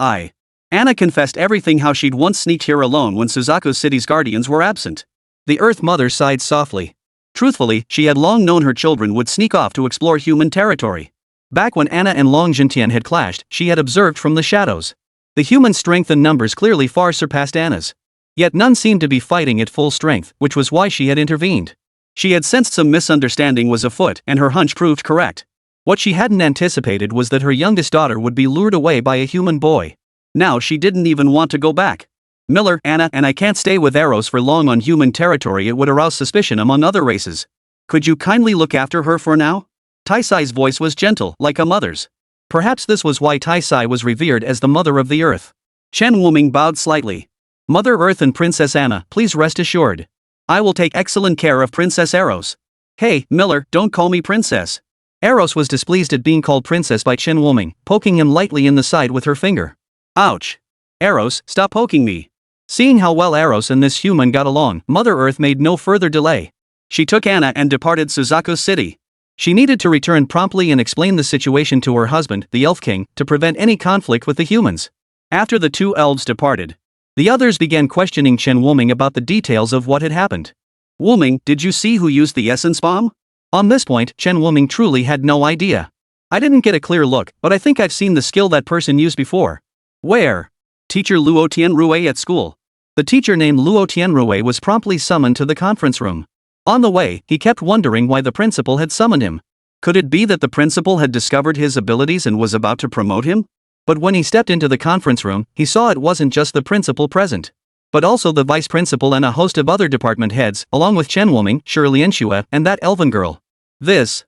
Anna confessed everything how she'd once sneaked here alone when Suzaku City's guardians were absent. The Earth Mother sighed softly. Truthfully, she had long known her children would sneak off to explore human territory. Back when Anna and Long Jintian had clashed, she had observed from the shadows. The human strength and numbers clearly far surpassed Anna's. Yet none seemed to be fighting at full strength, which was why she had intervened. She had sensed some misunderstanding was afoot, and her hunch proved correct. What she hadn't anticipated was that her youngest daughter would be lured away by a human boy. Now she didn't even want to go back. Miller, Anna, and I can't stay with Eros for long on human territory. It would arouse suspicion among other races. Could you kindly look after her for now? Taisai's voice was gentle, like a mother's. Perhaps this was why Taisai was revered as the mother of the earth. Chen Wuming bowed slightly. Mother Earth and Princess Anna, please rest assured. I will take excellent care of Princess Eros. Hey, Miller, don't call me princess. Eros was displeased at being called princess by Chen Wuming, poking him lightly in the side with her finger. Ouch. Eros, stop poking me. Seeing how well Eros and this human got along, Mother Earth made no further delay. She took Anna and departed Suzaku City. She needed to return promptly and explain the situation to her husband, the Elf King, to prevent any conflict with the humans. After the two elves departed, the others began questioning Chen Wuming about the details of what had happened. Wuming, did you see who used the essence bomb? On this point, Chen Wuming truly had no idea. I didn't get a clear look, but I think I've seen the skill that person used before. Where? Teacher Luo Tianrui at school. The teacher named Luo Tianrui was promptly summoned to the conference room. On the way, he kept wondering why the principal had summoned him. Could it be that the principal had discovered his abilities and was about to promote him? But when he stepped into the conference room, he saw it wasn't just the principal present, but also the vice principal and a host of other department heads, along with Chen Wuming, Shi Lianxue, and that elven girl. Does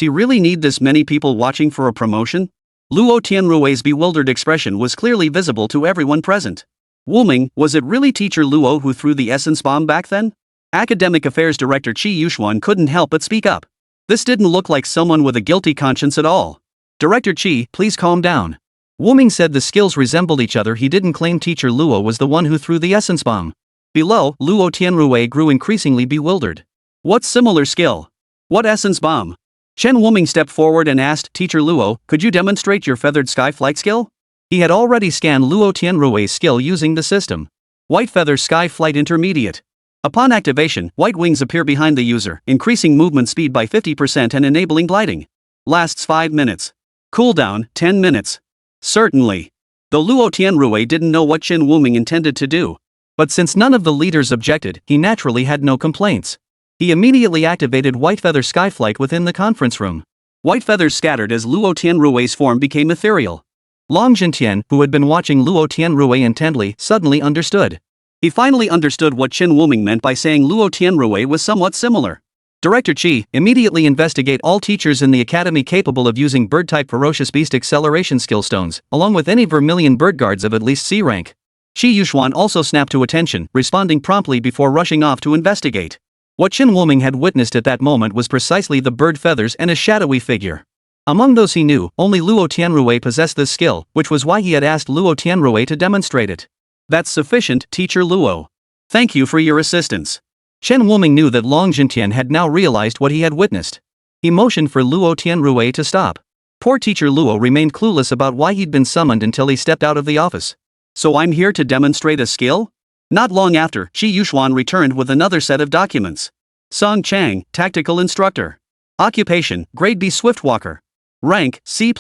he really need this many people watching for a promotion? Luo Tianrui's bewildered expression was clearly visible to everyone present. Wuming, was it really Teacher Luo who threw the essence bomb back then? Academic Affairs Director Qi Yuxuan couldn't help but speak up. This didn't look like someone with a guilty conscience at all. Director Qi, please calm down. Wuming said the skills resembled each other. He didn't claim Teacher Luo was the one who threw the essence bomb. Below, Luo Tianrui grew increasingly bewildered. What similar skill? What essence bomb? Chen Wuming stepped forward and asked, Teacher Luo, could you demonstrate your feathered sky flight skill? He had already scanned Luo Tianrui's skill using the system. White feather sky flight intermediate. Upon activation, white wings appear behind the user, increasing movement speed by 50% and enabling gliding. Lasts 5 minutes. Cooldown, 10 minutes. Certainly. Though Luo Tianrui didn't know what Chen Wuming intended to do. But since none of the leaders objected, he naturally had no complaints. He immediately activated White Feather Skyflight within the conference room. White feathers scattered as Luo Tianrui's form became ethereal. Long Jintian, who had been watching Luo Tianrui intently, suddenly understood. He finally understood what Chen Wuming meant by saying Luo Tianrui was somewhat similar. Director Qi, immediately investigate all teachers in the academy capable of using bird-type ferocious beast acceleration skill stones, along with any Vermilion Bird guards of at least C rank. Qi Yuxuan also snapped to attention, responding promptly before rushing off to investigate. What Chen Wuming had witnessed at that moment was precisely the bird feathers and a shadowy figure. Among those he knew, only Luo Tianrui possessed this skill, which was why he had asked Luo Tianrui to demonstrate it. That's sufficient, Teacher Luo. Thank you for your assistance. Chen Wuming knew that Long Jintian had now realized what he had witnessed. He motioned for Luo Tianrui to stop. Poor Teacher Luo remained clueless about why he'd been summoned until he stepped out of the office. So I'm here to demonstrate a skill? Not long after, Qi Yuxuan returned with another set of documents. Song Chang, Tactical Instructor. Occupation, Grade B Swiftwalker. Rank, C+.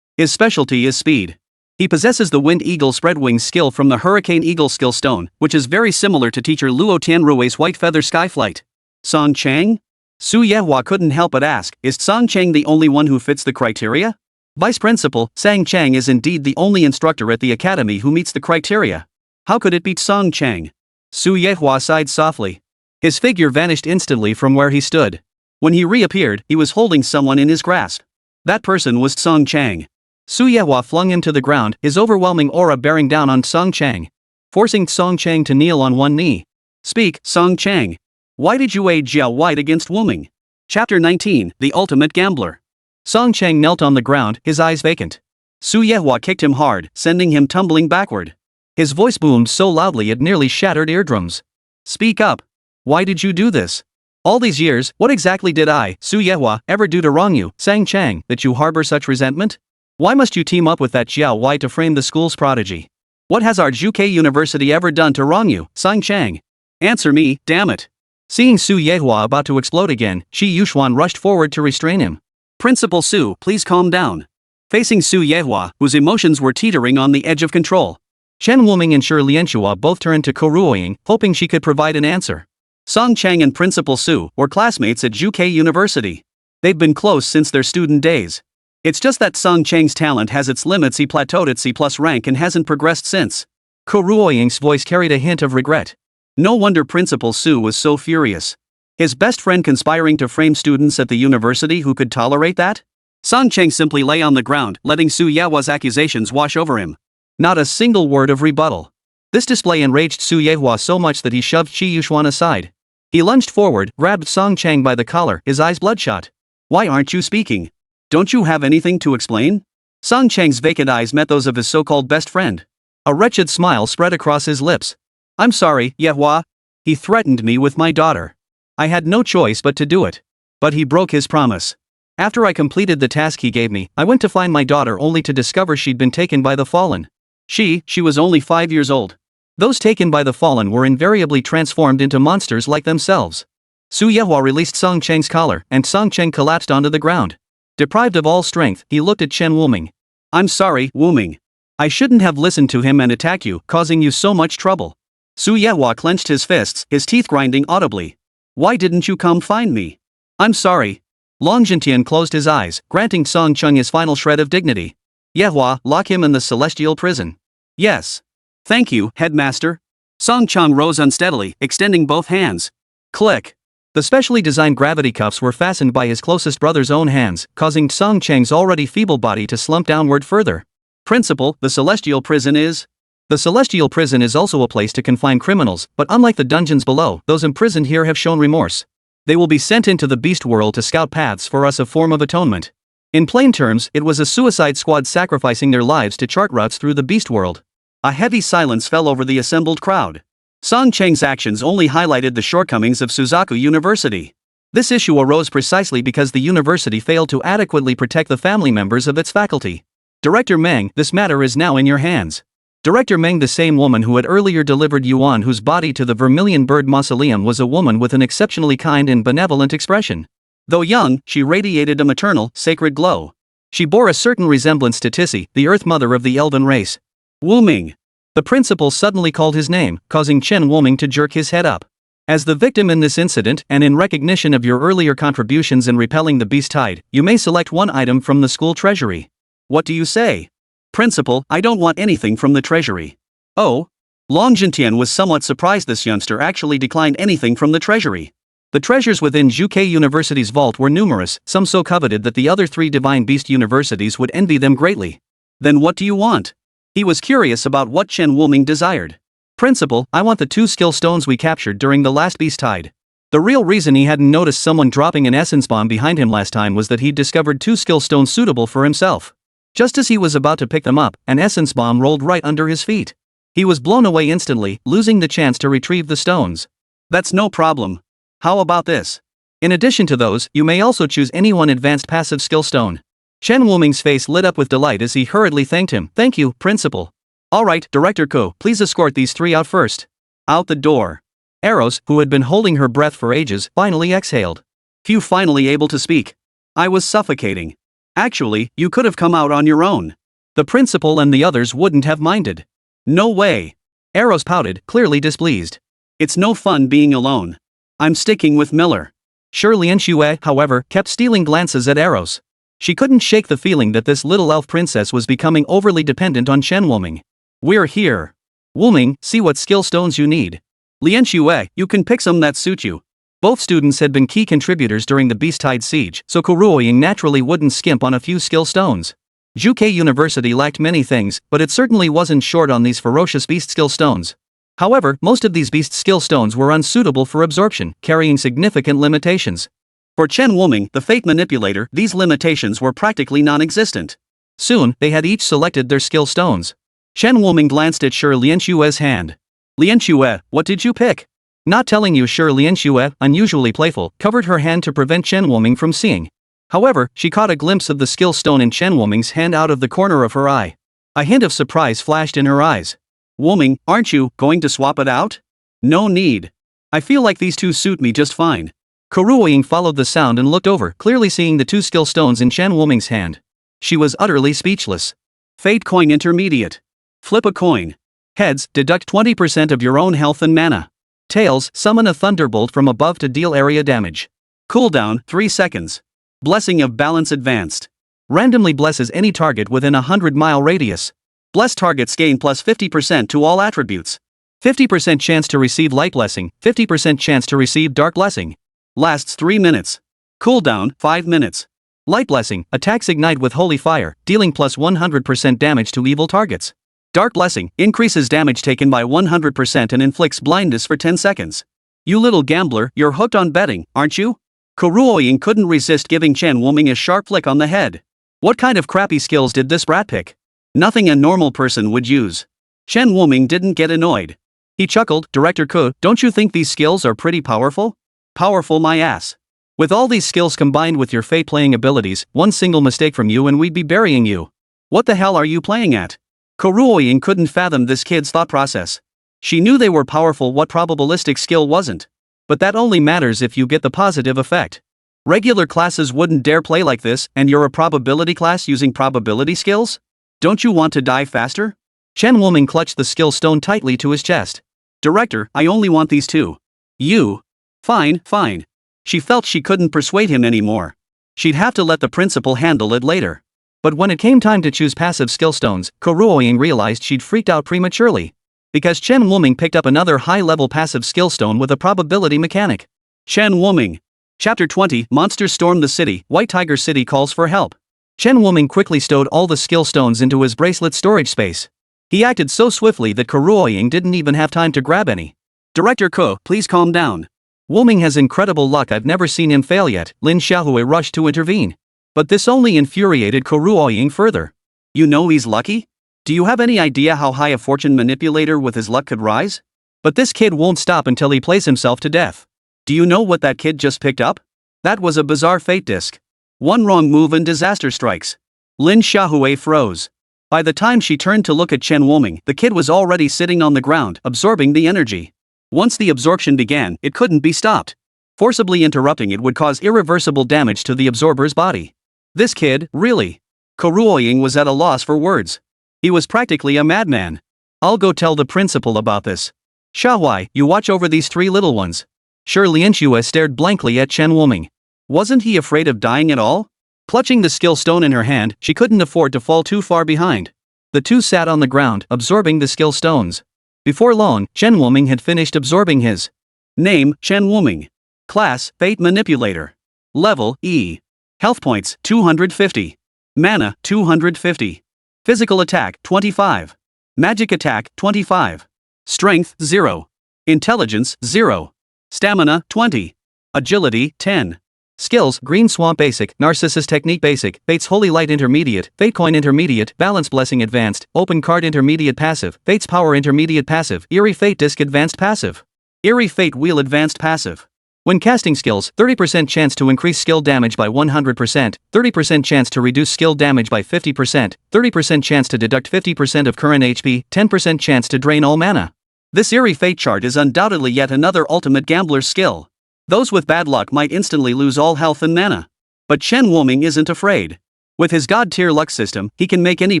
His specialty is speed. He possesses the Wind Eagle Spread Wings skill from the Hurricane Eagle skill stone, which is very similar to Teacher Luo Tianrui's White Feather Skyflight. Song Chang? Su Yehua couldn't help but ask, is Song Chang the only one who fits the criteria? Vice Principal, Sang Chang is indeed the only instructor at the academy who meets the criteria. How could it beat Song Chang? Su Yehua sighed softly. His figure vanished instantly from where he stood. When he reappeared, he was holding someone in his grasp. That person was Song Chang. Su Yehua flung him to the ground, his overwhelming aura bearing down on Song Chang, forcing Song Chang to kneel on one knee. Speak, Song Chang. Why did you aid Jiao White against Wuming? Chapter 19, The Ultimate Gambler. Song Chang knelt on the ground, his eyes vacant. Su Yehua kicked him hard, sending him tumbling backward. His voice boomed so loudly it nearly shattered eardrums. Speak up. Why did you do this? All these years, what exactly did I, Su Yehua, ever do to wrong you, Sang Chang, that you harbor such resentment? Why must you team up with that Jiao Wai to frame the school's prodigy? What has our Zhuke University ever done to wrong you, Sang Chang? Answer me, damn it. Seeing Su Yehua about to explode again, Qi Yuxuan rushed forward to restrain him. Principal Su, please calm down. Facing Su Yehua, whose emotions were teetering on the edge of control, Chen Wuming and Shi Lianxua both turned to Koruoying, hoping she could provide an answer. Song Chang and Principal Su were classmates at Zhuke University. They've been close since their student days. It's just that Song Chang's talent has its limits. He plateaued at C+ rank and hasn't progressed since. Koruoying's voice carried a hint of regret. No wonder Principal Su was so furious. His best friend conspiring to frame students at the university who could tolerate that? Song Chang simply lay on the ground, letting Su Yehua's accusations wash over him. Not a single word of rebuttal. This display enraged Su Yehua so much that he shoved Qi Yuxuan aside. He lunged forward, grabbed Song Chang by the collar, his eyes bloodshot. Why aren't you speaking? Don't you have anything to explain? Song Chang's vacant eyes met those of his so-called best friend. A wretched smile spread across his lips. I'm sorry, Yehua. He threatened me with my daughter. I had no choice but to do it. But he broke his promise. After I completed the task he gave me, I went to find my daughter only to discover she'd been taken by the Fallen. She was only 5 years old. Those taken by the Fallen were invariably transformed into monsters like themselves. Su Yehua released Song Chang's collar, and Song Chang collapsed onto the ground. Deprived of all strength, he looked at Chen Wuming. I'm sorry, Wuming. I shouldn't have listened to him and attacked you, causing you so much trouble. Su Yehua clenched his fists, his teeth grinding audibly. Why didn't you come find me? I'm sorry. Long Jintian closed his eyes, granting Song Chang his final shred of dignity. Yehua, lock him in the celestial prison. Yes. Thank you, headmaster. Song Chang rose unsteadily, extending both hands. Click. The specially designed gravity cuffs were fastened by his closest brother's own hands, causing Song Chang's already feeble body to slump downward further. Principal, the celestial prison is? The celestial prison is also a place to confine criminals, but unlike the dungeons below, those imprisoned here have shown remorse. They will be sent into the beast world to scout paths for us, a form of atonement. In plain terms, it was a suicide squad sacrificing their lives to chart routes through the beast world. A heavy silence fell over the assembled crowd. Song Chang's actions only highlighted the shortcomings of Suzaku University. This issue arose precisely because the university failed to adequately protect the family members of its faculty. Director Meng, this matter is now in your hands. Director Meng, the same woman who had earlier delivered Yuan, whose body to the Vermilion Bird Mausoleum, was a woman with an exceptionally kind and benevolent expression. Though young, she radiated a maternal, sacred glow. She bore a certain resemblance to Tissi, the Earth Mother of the Elven race. Wu Ming. The principal suddenly called his name, causing Chen Wuming to jerk his head up. As the victim in this incident, and in recognition of your earlier contributions in repelling the beast tide, you may select one item from the school treasury. What do you say? Principal, I don't want anything from the treasury. Oh? Long Jintian was somewhat surprised this youngster actually declined anything from the treasury. The treasures within Zhuke University's vault were numerous, some so coveted that the other 3 divine beast universities would envy them greatly. Then what do you want? He was curious about what Chen Wuming desired. Principal, I want the 2 skill stones we captured during the last beast tide. The real reason he hadn't noticed someone dropping an essence bomb behind him last time was that he'd discovered 2 skill stones suitable for himself. Just as he was about to pick them up, an essence bomb rolled right under his feet. He was blown away instantly, losing the chance to retrieve the stones. That's no problem. How about this? In addition to those, you may also choose any one advanced passive skill stone. Chen Wuming's face lit up with delight as he hurriedly thanked him. Thank you, Principal. Alright, Director Ko, please escort these 3 out first. Out the door. Eros, who had been holding her breath for ages, finally exhaled. Phew, finally able to speak. I was suffocating. Actually, you could have come out on your own. The principal and the others wouldn't have minded. No way. Eros pouted, clearly displeased. It's no fun being alone. I'm sticking with Miller. Lian Xue, however, kept stealing glances at Eros. She couldn't shake the feeling that this little elf princess was becoming overly dependent on Chen Wuming. We're here. Wuming, see what skill stones you need. Lian Xue, you can pick some that suit you. Both students had been key contributors during the Beast Tide siege, so Kuruoying naturally wouldn't skimp on a few skill stones. Zhuke University lacked many things, but it certainly wasn't short on these ferocious beast skill stones. However, most of these beast skill stones were unsuitable for absorption, carrying significant limitations. For Chen Wuming, the fate manipulator, these limitations were practically non-existent. Soon, they had each selected their skill stones. Chen Wuming glanced at Lian Xue's hand. Lian Xue, what did you pick? Not telling you, Lian Xue, unusually playful, covered her hand to prevent Chen Wuming from seeing. However, she caught a glimpse of the skill stone in Chen Wuming's hand out of the corner of her eye. A hint of surprise flashed in her eyes. Wuming, aren't you going to swap it out? No need. I feel like these 2 suit me just fine. Kuruoying followed the sound and looked over, clearly seeing the 2 skill stones in Chen Wuming's hand. She was utterly speechless. Fate coin intermediate. Flip a coin. Heads, deduct 20% of your own health and mana. Tails, summon a thunderbolt from above to deal area damage. Cooldown, 3 seconds. Blessing of balance advanced. Randomly blesses any target within a 100-mile radius. Blessed targets gain plus 50% to all attributes. 50% chance to receive light blessing, 50% chance to receive dark blessing. Lasts 3 minutes. Cooldown, 5 minutes. Light blessing, attacks ignite with holy fire, dealing plus 100% damage to evil targets. Dark blessing, increases damage taken by 100% and inflicts blindness for 10 seconds. You little gambler, you're hooked on betting, aren't you? Kuruoying couldn't resist giving Chen Wuming a sharp flick on the head. What kind of crappy skills did this brat pick? Nothing a normal person would use. Chen Wuming didn't get annoyed. He chuckled, Director Ko, don't you think these skills are pretty powerful? Powerful my ass. With all these skills combined with your fate playing abilities, one single mistake from you and we'd be burying you. What the hell are you playing at? Kuruoying couldn't fathom this kid's thought process. She knew they were powerful, what probabilistic skill wasn't? But that only matters if you get the positive effect. Regular classes wouldn't dare play like this, and you're a probability class using probability skills? Don't you want to die faster? Chen Wuming clutched the skill stone tightly to his chest. Director, I only want these 2. You? Fine, fine. She felt she couldn't persuade him anymore. She'd have to let the principal handle it later. But when it came time to choose passive skill stones, Kuruoying realized she'd freaked out prematurely. Because Chen Wuming picked up another high-level passive skill stone with a probability mechanic. Chen Wuming. Chapter 20, Monsters storm the city, White Tiger City calls for help. Chen Wuming quickly stowed all the skill stones into his bracelet storage space. He acted so swiftly that Kuruoying didn't even have time to grab any. Director Ko, please calm down. Wuming has incredible luck, I've never seen him fail yet, Lin Xiaohui rushed to intervene. But this only infuriated Kuruoying further. You know he's lucky? Do you have any idea how high a fortune manipulator with his luck could rise? But this kid won't stop until he plays himself to death. Do you know what that kid just picked up? That was a bizarre fate disc. One wrong move and disaster strikes. Lin Xiaohui froze. By the time she turned to look at Chen Wuming, the kid was already sitting on the ground, absorbing the energy. Once the absorption began, it couldn't be stopped. Forcibly interrupting it would cause irreversible damage to the absorber's body. This kid, really? Kuruoying was at a loss for words. He was practically a madman. I'll go tell the principal about this. Xiaohui, you watch over these three little ones. Sure. Lianxue stared blankly at Chen Wuming. Wasn't he afraid of dying at all? Clutching the skill stone in her hand, she couldn't afford to fall too far behind. The two sat on the ground, absorbing the skill stones. Before long, Chen Wuming had finished absorbing his. Name, Chen Wuming. Class, Fate Manipulator. Level, E. Health points, 250. Mana, 250. Physical attack, 25. Magic attack, 25. Strength, 0. Intelligence, 0. Stamina, 20. Agility, 10. Skills, Green Swamp Basic, Narcissus Technique Basic, Fate's Holy Light Intermediate, Fate Coin Intermediate, Balance Blessing Advanced, Open Card Intermediate Passive, Fate's Power Intermediate Passive, Eerie Fate Disc Advanced Passive. Eerie Fate Wheel Advanced Passive. When casting skills, 30% chance to increase skill damage by 100%, 30% chance to reduce skill damage by 50%, 30% chance to deduct 50% of current HP, 10% chance to drain all mana. This Eerie Fate chart is undoubtedly yet another ultimate gambler's skill. Those with bad luck might instantly lose all health and mana. But Chen Wuming isn't afraid. With his god-tier luck system, he can make any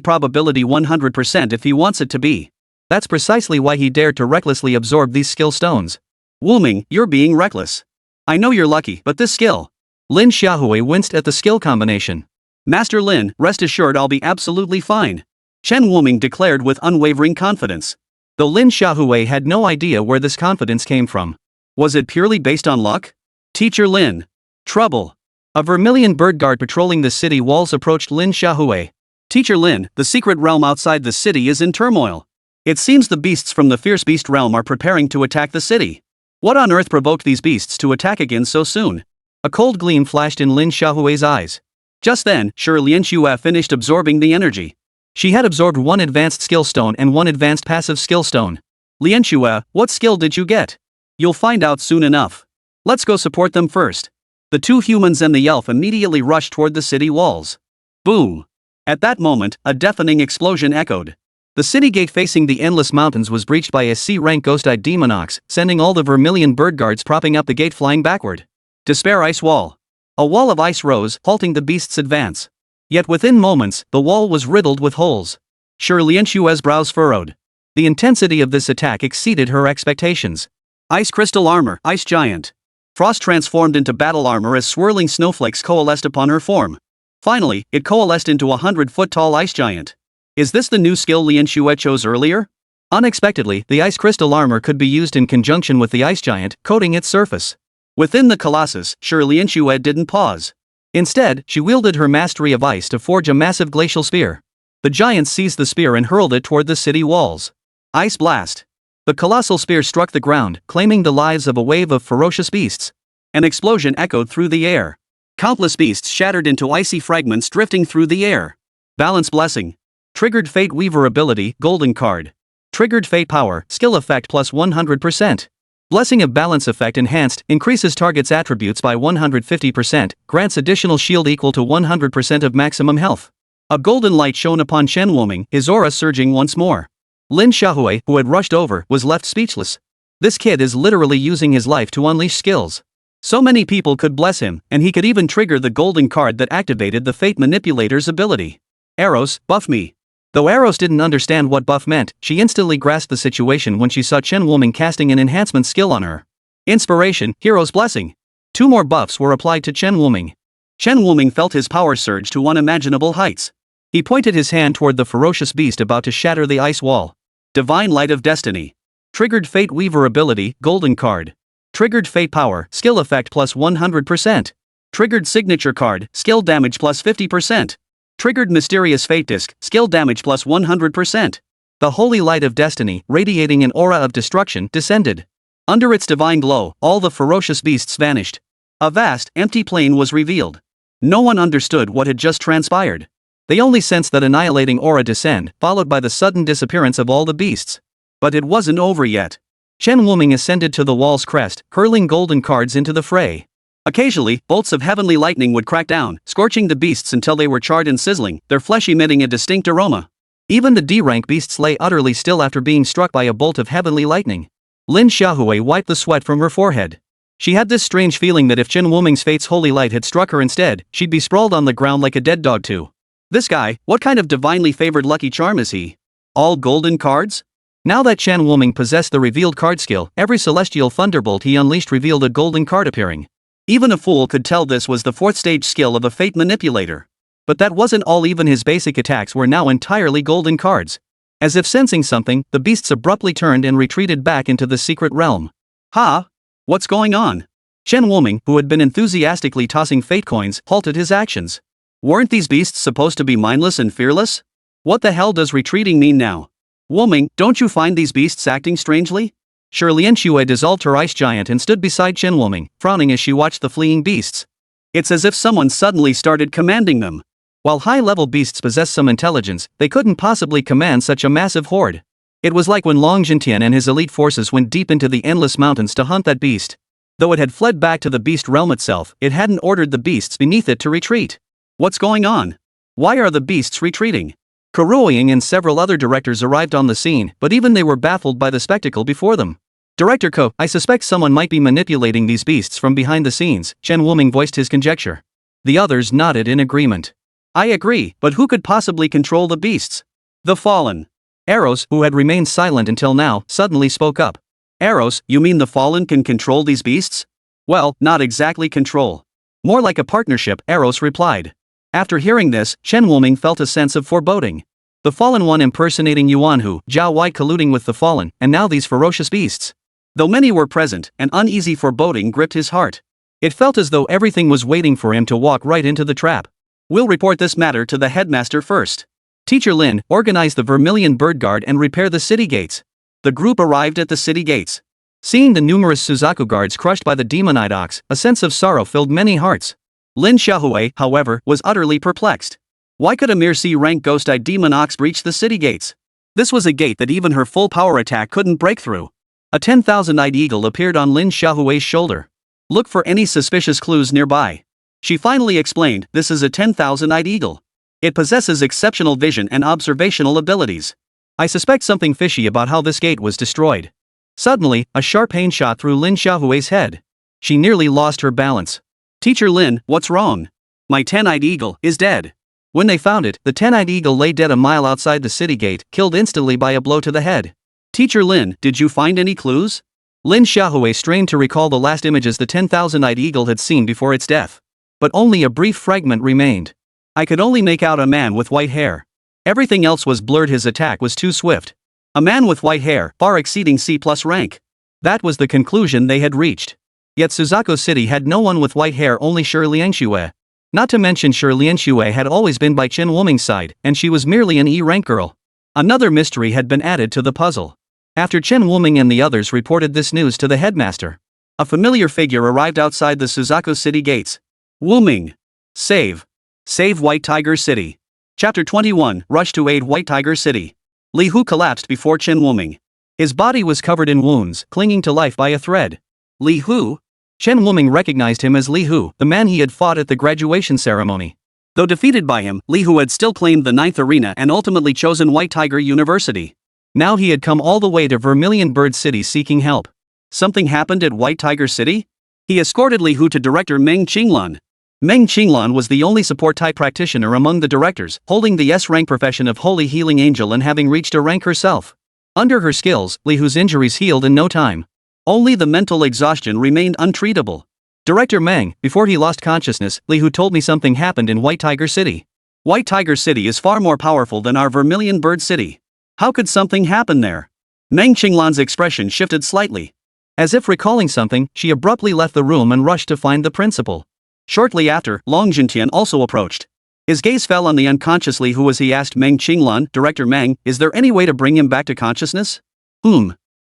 probability 100% if he wants it to be. That's precisely why he dared to recklessly absorb these skill stones. Wuming, you're being reckless. I know you're lucky, but this skill. Lin Xiaohui winced at the skill combination. Master Lin, rest assured I'll be absolutely fine. Chen Wuming declared with unwavering confidence. Though Lin Xiaohui had no idea where this confidence came from. Was it purely based on luck? Teacher Lin. Trouble. A Vermilion Bird guard patrolling the city walls approached Lin Xiaohui. Teacher Lin, the secret realm outside the city is in turmoil. It seems the beasts from the fierce beast realm are preparing to attack the city. What on earth provoked these beasts to attack again so soon? A cold gleam flashed in Lin Xiaohui's eyes. Just then, Lianxue finished absorbing the energy. She had absorbed one advanced skill stone and one advanced passive skill stone. Lianxue, what skill did you get? You'll find out soon enough. Let's go support them first. The two humans and the elf immediately rushed toward the city walls. Boom! At that moment, a deafening explosion echoed. The city gate facing the endless mountains was breached by a C-rank ghost-eyed demonox, sending all the Vermilion Bird guards propping up the gate flying backward. Despair Ice Wall. A wall of ice rose, halting the beast's advance. Yet within moments, the wall was riddled with holes. Lianxue's brows furrowed. The intensity of this attack exceeded her expectations. Ice Crystal Armor, Ice Giant. Frost transformed into battle armor as swirling snowflakes coalesced upon her form. Finally, it coalesced into a 100-foot-tall ice giant. Is this the new skill Lianxue chose earlier? Unexpectedly, the ice crystal armor could be used in conjunction with the ice giant, coating its surface. Within the colossus, Lianxue didn't pause. Instead, she wielded her mastery of ice to forge a massive glacial spear. The giant seized the spear and hurled it toward the city walls. Ice Blast. The colossal spear struck the ground, claiming the lives of a wave of ferocious beasts. An explosion echoed through the air. Countless beasts shattered into icy fragments drifting through the air. Balance Blessing. Triggered Fate Weaver ability, Golden Card. Triggered Fate Power, skill effect plus 100%. Blessing of Balance effect enhanced, increases target's attributes by 150%, grants additional shield equal to 100% of maximum health. A golden light shone upon Chen Wuming, his aura surging once more. Lin Xiaohui, who had rushed over, was left speechless. This kid is literally using his life to unleash skills. So many people could bless him, and he could even trigger the golden card that activated the Fate Manipulator's ability. Eros, buff me. Though Eros didn't understand what buff meant, she instantly grasped the situation when she saw Chen Wuming casting an enhancement skill on her. Inspiration, Hero's Blessing. 2 more buffs were applied to Chen Wuming. Chen Wuming felt his power surge to unimaginable heights. He pointed his hand toward the ferocious beast about to shatter the ice wall. Divine Light of Destiny. Triggered Fate Weaver ability, Golden Card. Triggered Fate Power, skill effect plus 100%. Triggered Signature Card, skill damage plus 50%. Triggered Mysterious Fate Disc, skill damage plus 100%. The Holy Light of Destiny, radiating an aura of destruction, descended. Under its divine glow, all the ferocious beasts vanished. A vast, empty plain was revealed. No one understood what had just transpired. They only sensed that annihilating aura descend, followed by the sudden disappearance of all the beasts. But it wasn't over yet. Chen Wuming ascended to the wall's crest, hurling golden cards into the fray. Occasionally, bolts of heavenly lightning would crack down, scorching the beasts until they were charred and sizzling, their flesh emitting a distinct aroma. Even the D-rank beasts lay utterly still after being struck by a bolt of heavenly lightning. Lin Xiaohui wiped the sweat from her forehead. She had this strange feeling that if Chen Wuming's fate's holy light had struck her instead, she'd be sprawled on the ground like a dead dog too. This guy, what kind of divinely favored lucky charm is he? All golden cards? Now that Chen Wuming possessed the revealed card skill, every celestial thunderbolt he unleashed revealed a golden card appearing. Even a fool could tell this was the fourth stage skill of a fate manipulator. But that wasn't all, even his basic attacks were now entirely golden cards. As if sensing something, the beasts abruptly turned and retreated back into the secret realm. Ha! What's going on? Chen Wuming, who had been enthusiastically tossing fate coins, halted his actions. Weren't these beasts supposed to be mindless and fearless? What the hell does retreating mean now? Wuming, don't you find these beasts acting strangely? Lian Xue dissolved her ice giant and stood beside Chen Wuming, frowning as she watched the fleeing beasts. It's as if someone suddenly started commanding them. While high-level beasts possess some intelligence, they couldn't possibly command such a massive horde. It was like when Long Jintian and his elite forces went deep into the endless mountains to hunt that beast. Though it had fled back to the beast realm itself, it hadn't ordered the beasts beneath it to retreat. What's going on? Why are the beasts retreating? Kuruoying and several other directors arrived on the scene, but even they were baffled by the spectacle before them. Director Ko, I suspect someone might be manipulating these beasts from behind the scenes, Chen Wuming voiced his conjecture. The others nodded in agreement. I agree, but who could possibly control the beasts? The Fallen. Eros, who had remained silent until now, suddenly spoke up. Eros, you mean the Fallen can control these beasts? Well, not exactly control. More like a partnership, Eros replied. After hearing this, Chen Wuming felt a sense of foreboding. The Fallen One impersonating Yuanhu, Zhao Wei colluding with the Fallen, and now these ferocious beasts. Though many were present, an uneasy foreboding gripped his heart. It felt as though everything was waiting for him to walk right into the trap. We'll report this matter to the headmaster first. Teacher Lin, organize the Vermilion Bird Guard and repair the city gates. The group arrived at the city gates. Seeing the numerous Suzaku guards crushed by the demonite ox, a sense of sorrow filled many hearts. Lin Xiaohui, however, was utterly perplexed. Why could a mere C-rank ghost-eyed demon ox breach the city gates? This was a gate that even her full power attack couldn't break through. A 10,000-eyed eagle appeared on Lin Xiaohui's shoulder. Look for any suspicious clues nearby. She finally explained, this is a 10,000-eyed eagle. It possesses exceptional vision and observational abilities. I suspect something fishy about how this gate was destroyed. Suddenly, a sharp pain shot through Lin Xiaohui's head. She nearly lost her balance. Teacher Lin, what's wrong? My 10-eyed eagle is dead. When they found it, the 10-eyed eagle lay dead a mile outside the city gate, killed instantly by a blow to the head. Teacher Lin, did you find any clues? Lin Xiaohui strained to recall the last images the 10,000-eyed eagle had seen before its death. But only a brief fragment remained. I could only make out a man with white hair. Everything else was blurred. His attack was too swift. A man with white hair, far exceeding C+ rank. That was the conclusion they had reached. Yet Suzaku City had no one with white hair, only Lian Xue. Not to mention Lian Xue had always been by Chen Wuming's side, and she was merely an E-rank girl. Another mystery had been added to the puzzle. After Chen Wuming and the others reported this news to the headmaster, a familiar figure arrived outside the Suzaku City gates. Wuming. Save. Save White Tiger City. Chapter 21, Rush to aid White Tiger City. Li Hu collapsed before Chen Wuming. His body was covered in wounds, clinging to life by a thread. Li Hu? Chen Wuming recognized him as Li Hu, the man he had fought at the graduation ceremony. Though defeated by him, Li Hu had still claimed the 9th arena and ultimately chosen White Tiger University. Now he had come all the way to Vermilion Bird City seeking help. Something happened at White Tiger City? He escorted Li Hu to Director Meng Qinglan. Meng Qinglan was the only support-type practitioner among the directors, holding the S-rank profession of Holy Healing Angel and having reached a rank herself. Under her skills, Li Hu's injuries healed in no time. Only the mental exhaustion remained untreatable. Director Meng, before he lost consciousness, Li Hu told me something happened in White Tiger City. White Tiger City is far more powerful than our Vermilion Bird City. How could something happen there? Meng Qinglan's expression shifted slightly. As if recalling something, she abruptly left the room and rushed to find the principal. Shortly after, Long Jintian also approached. His gaze fell on the unconscious Li Hu as he asked Meng Qinglan, Director Meng, is there any way to bring him back to consciousness?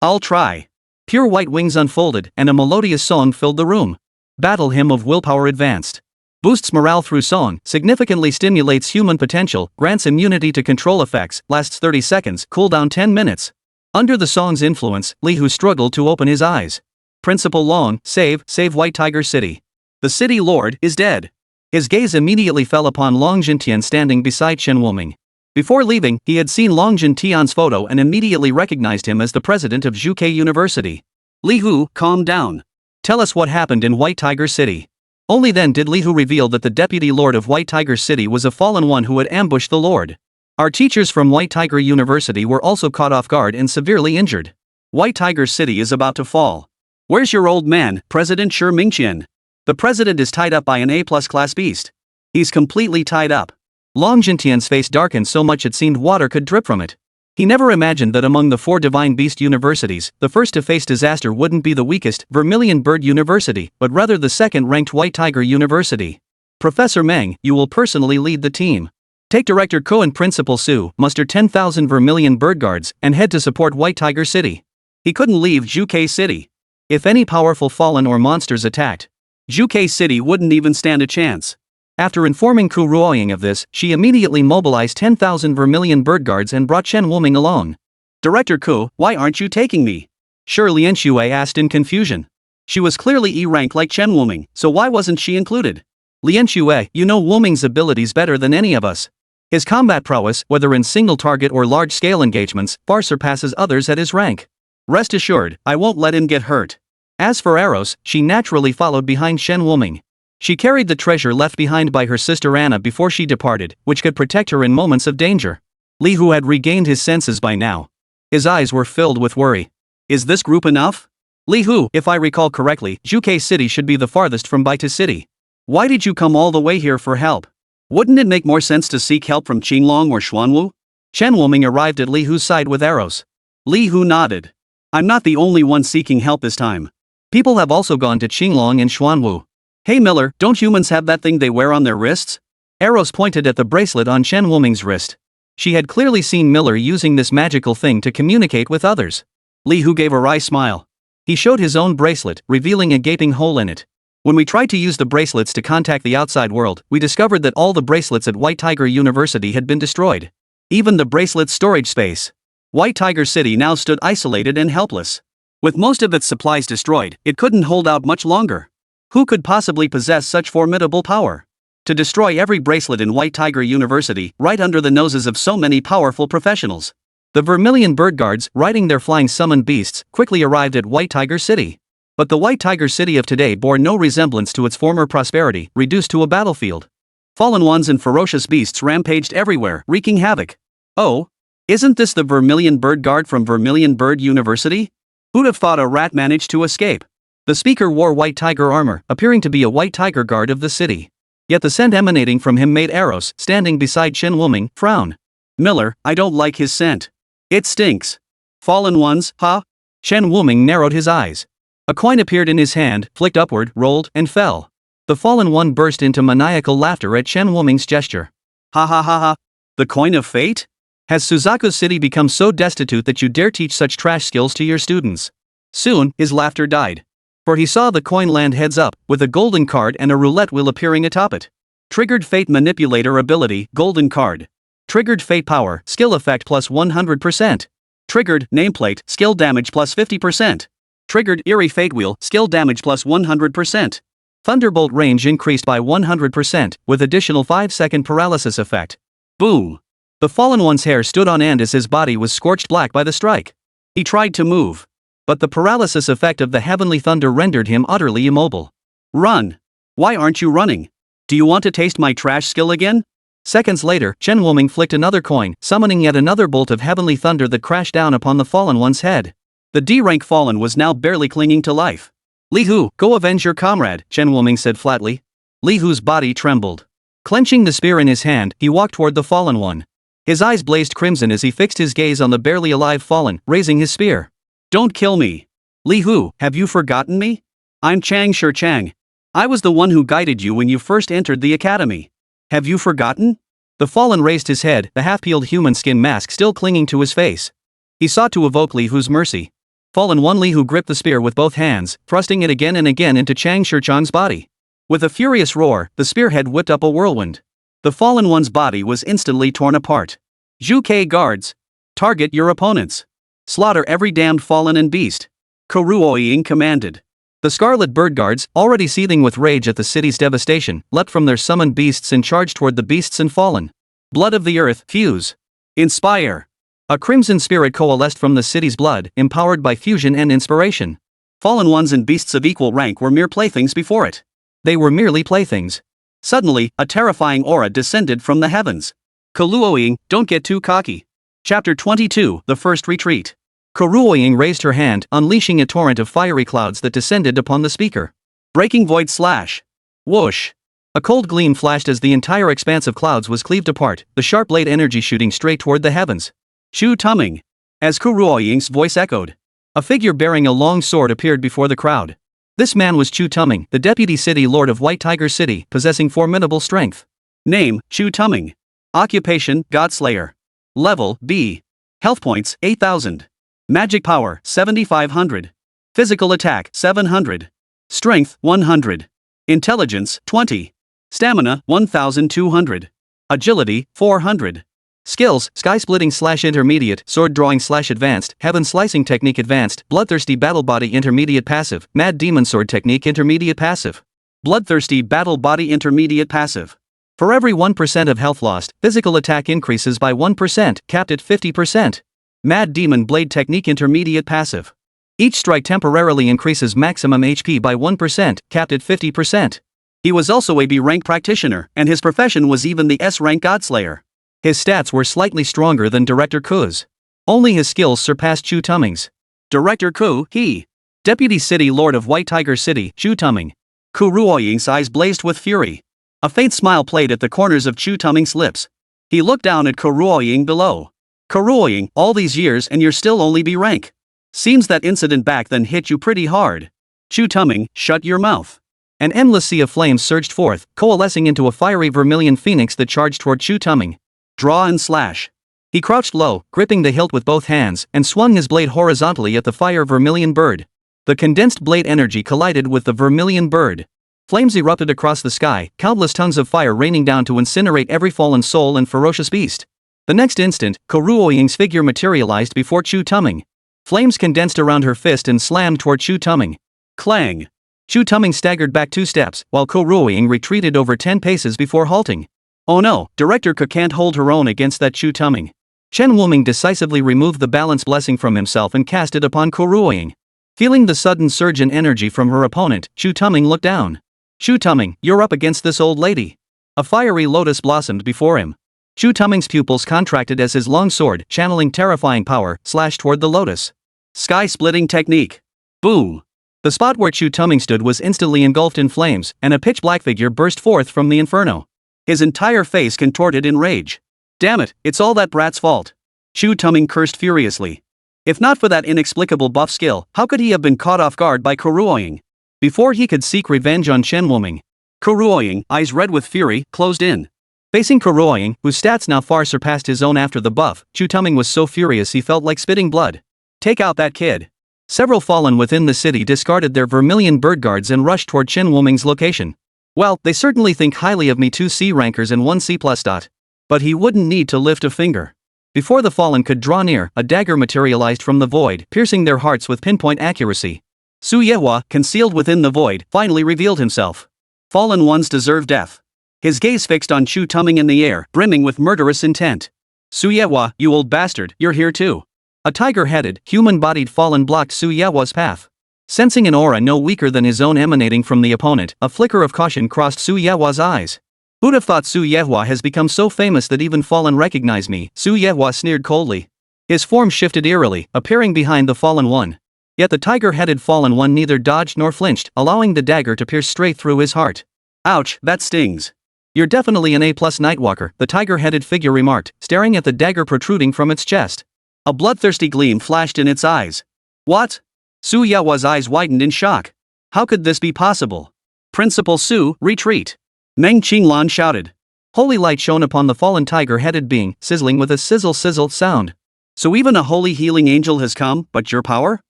I'll try. Pure white wings unfolded, and a melodious song filled the room. Battle Hymn of Willpower advanced. Boosts morale through song, significantly stimulates human potential, grants immunity to control effects, lasts 30 seconds, cooldown 10 minutes. Under the song's influence, Li Hu struggled to open his eyes. Principal Long, save White Tiger City. The city lord is dead. His gaze immediately fell upon Long Jintian standing beside Chen Wuming. Before leaving, he had seen Long Jintian's photo and immediately recognized him as the president of Zhuke University. Li Hu, calm down. Tell us what happened in White Tiger City. Only then did Li Hu reveal that the deputy lord of White Tiger City was a fallen one who had ambushed the lord. Our teachers from White Tiger University were also caught off guard and severely injured. White Tiger City is about to fall. Where's your old man, President Shi Mingqian? The president is tied up by an A-plus class beast. He's completely tied up. Long Jintian's face darkened so much it seemed water could drip from it. He never imagined that among the 4 divine beast universities, the first to face disaster wouldn't be the weakest, Vermilion Bird University, but rather the second-ranked White Tiger University. Professor Meng, you will personally lead the team. Take Director Ko and Principal Su, muster 10,000 Vermilion Bird Guards, and head to support White Tiger City. He couldn't leave Zhuke City. If any powerful fallen or monsters attacked, Zhuke City wouldn't even stand a chance. After informing Ku Ruoying of this, she immediately mobilized 10,000 Vermilion Bird Guards and brought Chen Wuming along. Director Ku, why aren't you taking me? Sure, Lian Xue asked in confusion. She was clearly E-rank like Chen Wuming, so why wasn't she included? Lian Xue, you know Wuming's abilities better than any of us. His combat prowess, whether in single target or large-scale engagements, far surpasses others at his rank. Rest assured, I won't let him get hurt. As for arrows, she naturally followed behind Chen Wuming. She carried the treasure left behind by her sister Anna before she departed, which could protect her in moments of danger. Li Hu had regained his senses by now. His eyes were filled with worry. Is this group enough? Li Hu, if I recall correctly, Zhuke City should be the farthest from Baita City. Why did you come all the way here for help? Wouldn't it make more sense to seek help from Qinglong or Xuanwu? Chen Wuming arrived at Li Hu's side with arrows. Li Hu nodded. I'm not the only one seeking help this time. People have also gone to Qinglong and Xuanwu. Hey Miller, don't humans have that thing they wear on their wrists? Arrows pointed at the bracelet on Chen Wuming's wrist. She had clearly seen Miller using this magical thing to communicate with others. Li Hu gave a wry smile. He showed his own bracelet, revealing a gaping hole in it. When we tried to use the bracelets to contact the outside world, we discovered that all the bracelets at White Tiger University had been destroyed. Even the bracelet's storage space. White Tiger City now stood isolated and helpless. With most of its supplies destroyed, it couldn't hold out much longer. Who could possibly possess such formidable power? To destroy every bracelet in White Tiger University, right under the noses of so many powerful professionals. The Vermilion Bird Guards, riding their flying summoned beasts, quickly arrived at White Tiger City. But the White Tiger City of today bore no resemblance to its former prosperity, reduced to a battlefield. Fallen ones and ferocious beasts rampaged everywhere, wreaking havoc. Oh? Isn't this the Vermilion Bird Guard from Vermilion Bird University? Who'd have thought a rat managed to escape? The speaker wore white tiger armor, appearing to be a white tiger guard of the city. Yet the scent emanating from him made Arrows, standing beside Chen Wuming, frown. Miller, I don't like his scent. It stinks. Fallen ones, huh? Chen Wuming narrowed his eyes. A coin appeared in his hand, flicked upward, rolled, and fell. The fallen one burst into maniacal laughter at Chen Wuming's gesture. Ha ha ha ha. The coin of fate? Has Suzaku City become so destitute that you dare teach such trash skills to your students? Soon, his laughter died. For he saw the coin land heads up, with a golden card and a roulette wheel appearing atop it. Triggered Fate Manipulator Ability, Golden Card. Triggered Fate Power, Skill Effect plus 100%. Triggered Nameplate, Skill Damage plus 50%. Triggered Eerie Fate Wheel, Skill Damage plus 100%. Thunderbolt range increased by 100%, with additional 5-second paralysis effect. Boom! The fallen one's hair stood on end as his body was scorched black by the strike. He tried to move. But the paralysis effect of the heavenly thunder rendered him utterly immobile. Run! Why aren't you running? Do you want to taste my trash skill again? Seconds later, Chen Wuming flicked another coin, summoning yet another bolt of heavenly thunder that crashed down upon the fallen one's head. The D-rank fallen was now barely clinging to life. Li Hu, go avenge your comrade, Chen Wuming said flatly. Li Hu's body trembled. Clenching the spear in his hand, he walked toward the fallen one. His eyes blazed crimson as he fixed his gaze on the barely alive fallen, raising his spear. Don't kill me. Li Hu, have you forgotten me? I'm Chang Shi. I was the one who guided you when you first entered the academy. Have you forgotten? The fallen raised his head, the half-peeled human skin mask still clinging to his face. He sought to evoke Li Hu's mercy. Fallen one Li Hu gripped the spear with both hands, thrusting it again and again into Chang Shichang's body. With a furious roar, the spearhead whipped up a whirlwind. The fallen one's body was instantly torn apart. Zhuke guards. Target your opponents. Slaughter every damned fallen and beast. Ko Ruoying commanded. The Scarlet Bird Guards, already seething with rage at the city's devastation, leapt from their summoned beasts and charged toward the beasts and fallen. Blood of the earth, fuse. Inspire. A crimson spirit coalesced from the city's blood, empowered by fusion and inspiration. Fallen ones and beasts of equal rank were mere playthings before it. They were merely playthings. Suddenly, a terrifying aura descended from the heavens. Kuruoying, don't get too cocky. Chapter 22, The First Retreat. Kuruoying raised her hand, unleashing a torrent of fiery clouds that descended upon the speaker. Breaking void slash. Whoosh. A cold gleam flashed as the entire expanse of clouds was cleaved apart, the sharp blade energy shooting straight toward the heavens. Chu Tuming. As Kuruoying's voice echoed. A figure bearing a long sword appeared before the crowd. This man was Chu Tuming, the deputy city lord of White Tiger City, possessing formidable strength. Name, Chu Tuming. Occupation, Godslayer. Level, B. Health points, 8,000. Magic power, 7,500. Physical attack, 700. Strength, 100. Intelligence, 20. Stamina, 1,200. Agility, 400. Skills, Sky-splitting / intermediate, sword drawing / advanced, heaven slicing technique advanced, bloodthirsty battle body intermediate passive, mad demon sword technique intermediate passive. Bloodthirsty battle body intermediate passive. For every 1% of health lost, physical attack increases by 1%, capped at 50%. Mad demon blade technique intermediate passive. Each strike temporarily increases maximum HP by 1%, capped at 50%. He was also a B rank practitioner, and his profession was even the S rank Godslayer. His stats were slightly stronger than Director Ku's. Only his skills surpassed Chu Tuming's. Director Ku, he. Deputy City Lord of White Tiger City, Chu Tuming. Kuruoying's eyes blazed with fury. A faint smile played at the corners of Chu Tuming's lips. He looked down at Kuruoying below. Kuruoying, all these years and you're still only B rank. Seems that incident back then hit you pretty hard. Chu Tuming, shut your mouth. An endless sea of flames surged forth, coalescing into a fiery vermilion phoenix that charged toward Chu Tuming. Draw and slash. He crouched low, gripping the hilt with both hands, and swung his blade horizontally at the fire Vermilion Bird. The condensed blade energy collided with the Vermilion Bird. Flames erupted across the sky, countless tongues of fire raining down to incinerate every fallen soul and ferocious beast. The next instant, Kuruoying's figure materialized before Chu Tuming. Flames condensed around her fist and slammed toward Chu Tuming. Clang! Chu Tuming staggered back 2 steps, while Kuruoying retreated over 10 paces before halting. Oh no, Director Ku can't hold her own against that Chu Tuming. Chen Wuming decisively removed the balance blessing from himself and cast it upon Kuruoying. Feeling the sudden surge in energy from her opponent, Chu Tuming looked down. Chu Tuming, you're up against this old lady. A fiery lotus blossomed before him. Chu Tuming's pupils contracted as his long sword, channeling terrifying power, slashed toward the lotus. Sky-splitting technique. Boom! The spot where Chu Tuming stood was instantly engulfed in flames, and a pitch-black figure burst forth from the inferno. His entire face contorted in rage. Damn it, it's all that brat's fault. Chu Tuming cursed furiously. If not for that inexplicable buff skill, how could he have been caught off guard by Kuruoying? Before he could seek revenge on Chen Wuming, Kuruoying, eyes red with fury, closed in. Facing Kuruoying, whose stats now far surpassed his own after the buff, Chu Tuming was so furious he felt like spitting blood. Take out that kid. Several fallen within the city discarded their Vermilion Bird Guards and rushed toward Chen Wuming's location. Well, they certainly think highly of me, 2 C rankers and 1 C+. But he wouldn't need to lift a finger. Before the fallen could draw near, a dagger materialized from the void, piercing their hearts with pinpoint accuracy. Su Yehua, concealed within the void, finally revealed himself. Fallen ones deserve death. His gaze fixed on Chu Tuming in the air, brimming with murderous intent. Su Yehua, you old bastard, you're here too. A tiger-headed, human-bodied fallen blocked Su Yehua's path. Sensing an aura no weaker than his own emanating from the opponent, a flicker of caution crossed Su Yehua's eyes. Who'd have thought Su Yehua has become so famous that even fallen recognize me? Su Yehua sneered coldly. His form shifted eerily, appearing behind the fallen one. Yet the tiger-headed fallen one neither dodged nor flinched, allowing the dagger to pierce straight through his heart. Ouch, that stings. You're definitely an A+ Nightwalker, the tiger-headed figure remarked, staring at the dagger protruding from its chest. A bloodthirsty gleam flashed in its eyes. What? Su Yehua's eyes widened in shock. How could this be possible? Principal Su, retreat. Meng Qinglan shouted. Holy light shone upon the fallen tiger-headed being, sizzling with a sizzle-sizzle sound. So even a holy healing angel has come, but your power?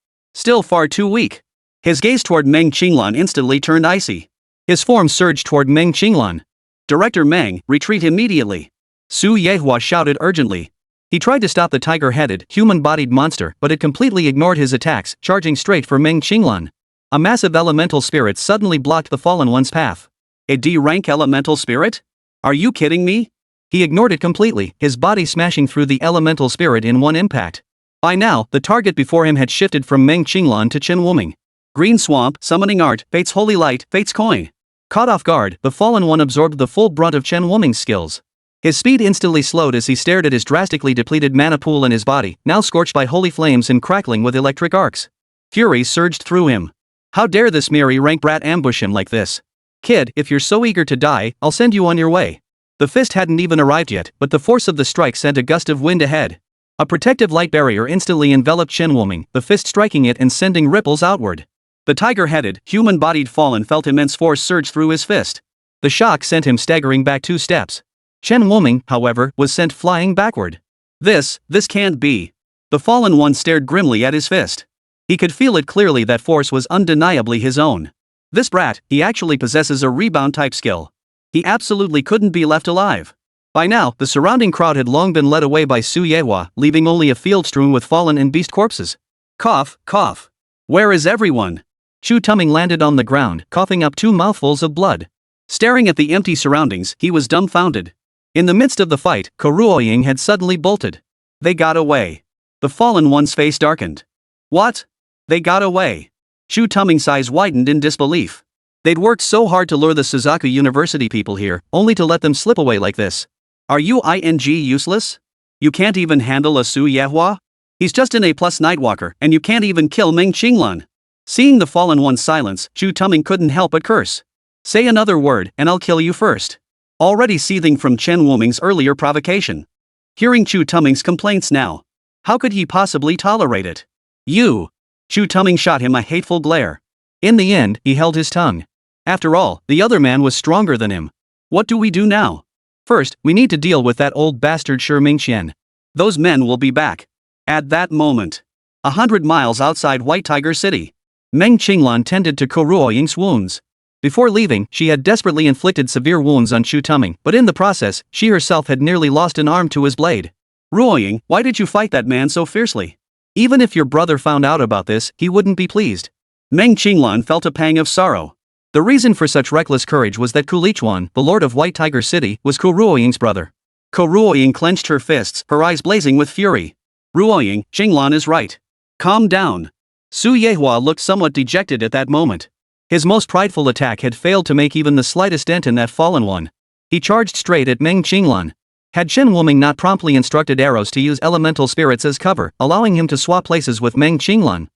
Still far too weak. His gaze toward Meng Qinglan instantly turned icy. His form surged toward Meng Qinglan. Director Meng, retreat immediately. Su Yehua shouted urgently. He tried to stop the tiger-headed, human-bodied monster, but it completely ignored his attacks, charging straight for Meng Qinglan. A massive elemental spirit suddenly blocked the fallen one's path. A D-rank elemental spirit? Are you kidding me? He ignored it completely, his body smashing through the elemental spirit in one impact. By now, the target before him had shifted from Meng Qinglan to Chen Wuming. Green Swamp, Summoning Art, Fate's Holy Light, Fate's Coin. Caught off guard, the fallen one absorbed the full brunt of Chen Wuming's skills. His speed instantly slowed as he stared at his drastically depleted mana pool in his body, now scorched by holy flames and crackling with electric arcs. Fury surged through him. How dare this Miri rank brat ambush him like this? Kid, if you're so eager to die, I'll send you on your way. The fist hadn't even arrived yet, but the force of the strike sent a gust of wind ahead. A protective light barrier instantly enveloped Chen Wuming, the fist striking it and sending ripples outward. The tiger-headed, human-bodied fallen felt immense force surge through his fist. The shock sent him staggering back 2 steps. Chen Wuming, however, was sent flying backward. This can't be. The fallen one stared grimly at his fist. He could feel it clearly that force was undeniably his own. This brat, he actually possesses a rebound-type skill. He absolutely couldn't be left alive. By now, the surrounding crowd had long been led away by Su Yehua, leaving only a field strewn with fallen and beast corpses. Cough, cough. Where is everyone? Chu Tuming landed on the ground, coughing up 2 mouthfuls of blood. Staring at the empty surroundings, he was dumbfounded. In the midst of the fight, Kuruoying had suddenly bolted. They got away. The fallen one's face darkened. What? They got away. Chu Tuming's eyes widened in disbelief. They'd worked so hard to lure the Suzaku University people here, only to let them slip away like this. Are you useless? You can't even handle a Su Yehua? He's just an A+ Nightwalker, and you can't even kill Meng Qinglan. Seeing the fallen one's silence, Chu Tuming couldn't help but curse. Say another word, and I'll kill you first. Already seething from Chen Wuming's earlier provocation. Hearing Chu Tuming's complaints now. How could he possibly tolerate it? You! Chu Tuming shot him a hateful glare. In the end, he held his tongue. After all, the other man was stronger than him. What do we do now? First, we need to deal with that old bastard Shi Mingqian. Those men will be back. At that moment. 100 miles outside White Tiger City. Meng Qinglan tended to Kuruoying's wounds. Before leaving, she had desperately inflicted severe wounds on Chu Tuming, but in the process, she herself had nearly lost an arm to his blade. Ruoying, why did you fight that man so fiercely? Even if your brother found out about this, he wouldn't be pleased. Meng Qinglan felt a pang of sorrow. The reason for such reckless courage was that Kulichuan, the lord of White Tiger City, was Kuruoying's brother. Kuruoying clenched her fists, her eyes blazing with fury. Ruoying, Qinglan is right. Calm down. Su Yehua looked somewhat dejected at that moment. His most prideful attack had failed to make even the slightest dent in that fallen one. He charged straight at Meng Qinglan. Had Chen Wuming not promptly instructed arrows to use elemental spirits as cover, allowing him to swap places with Meng Qinglan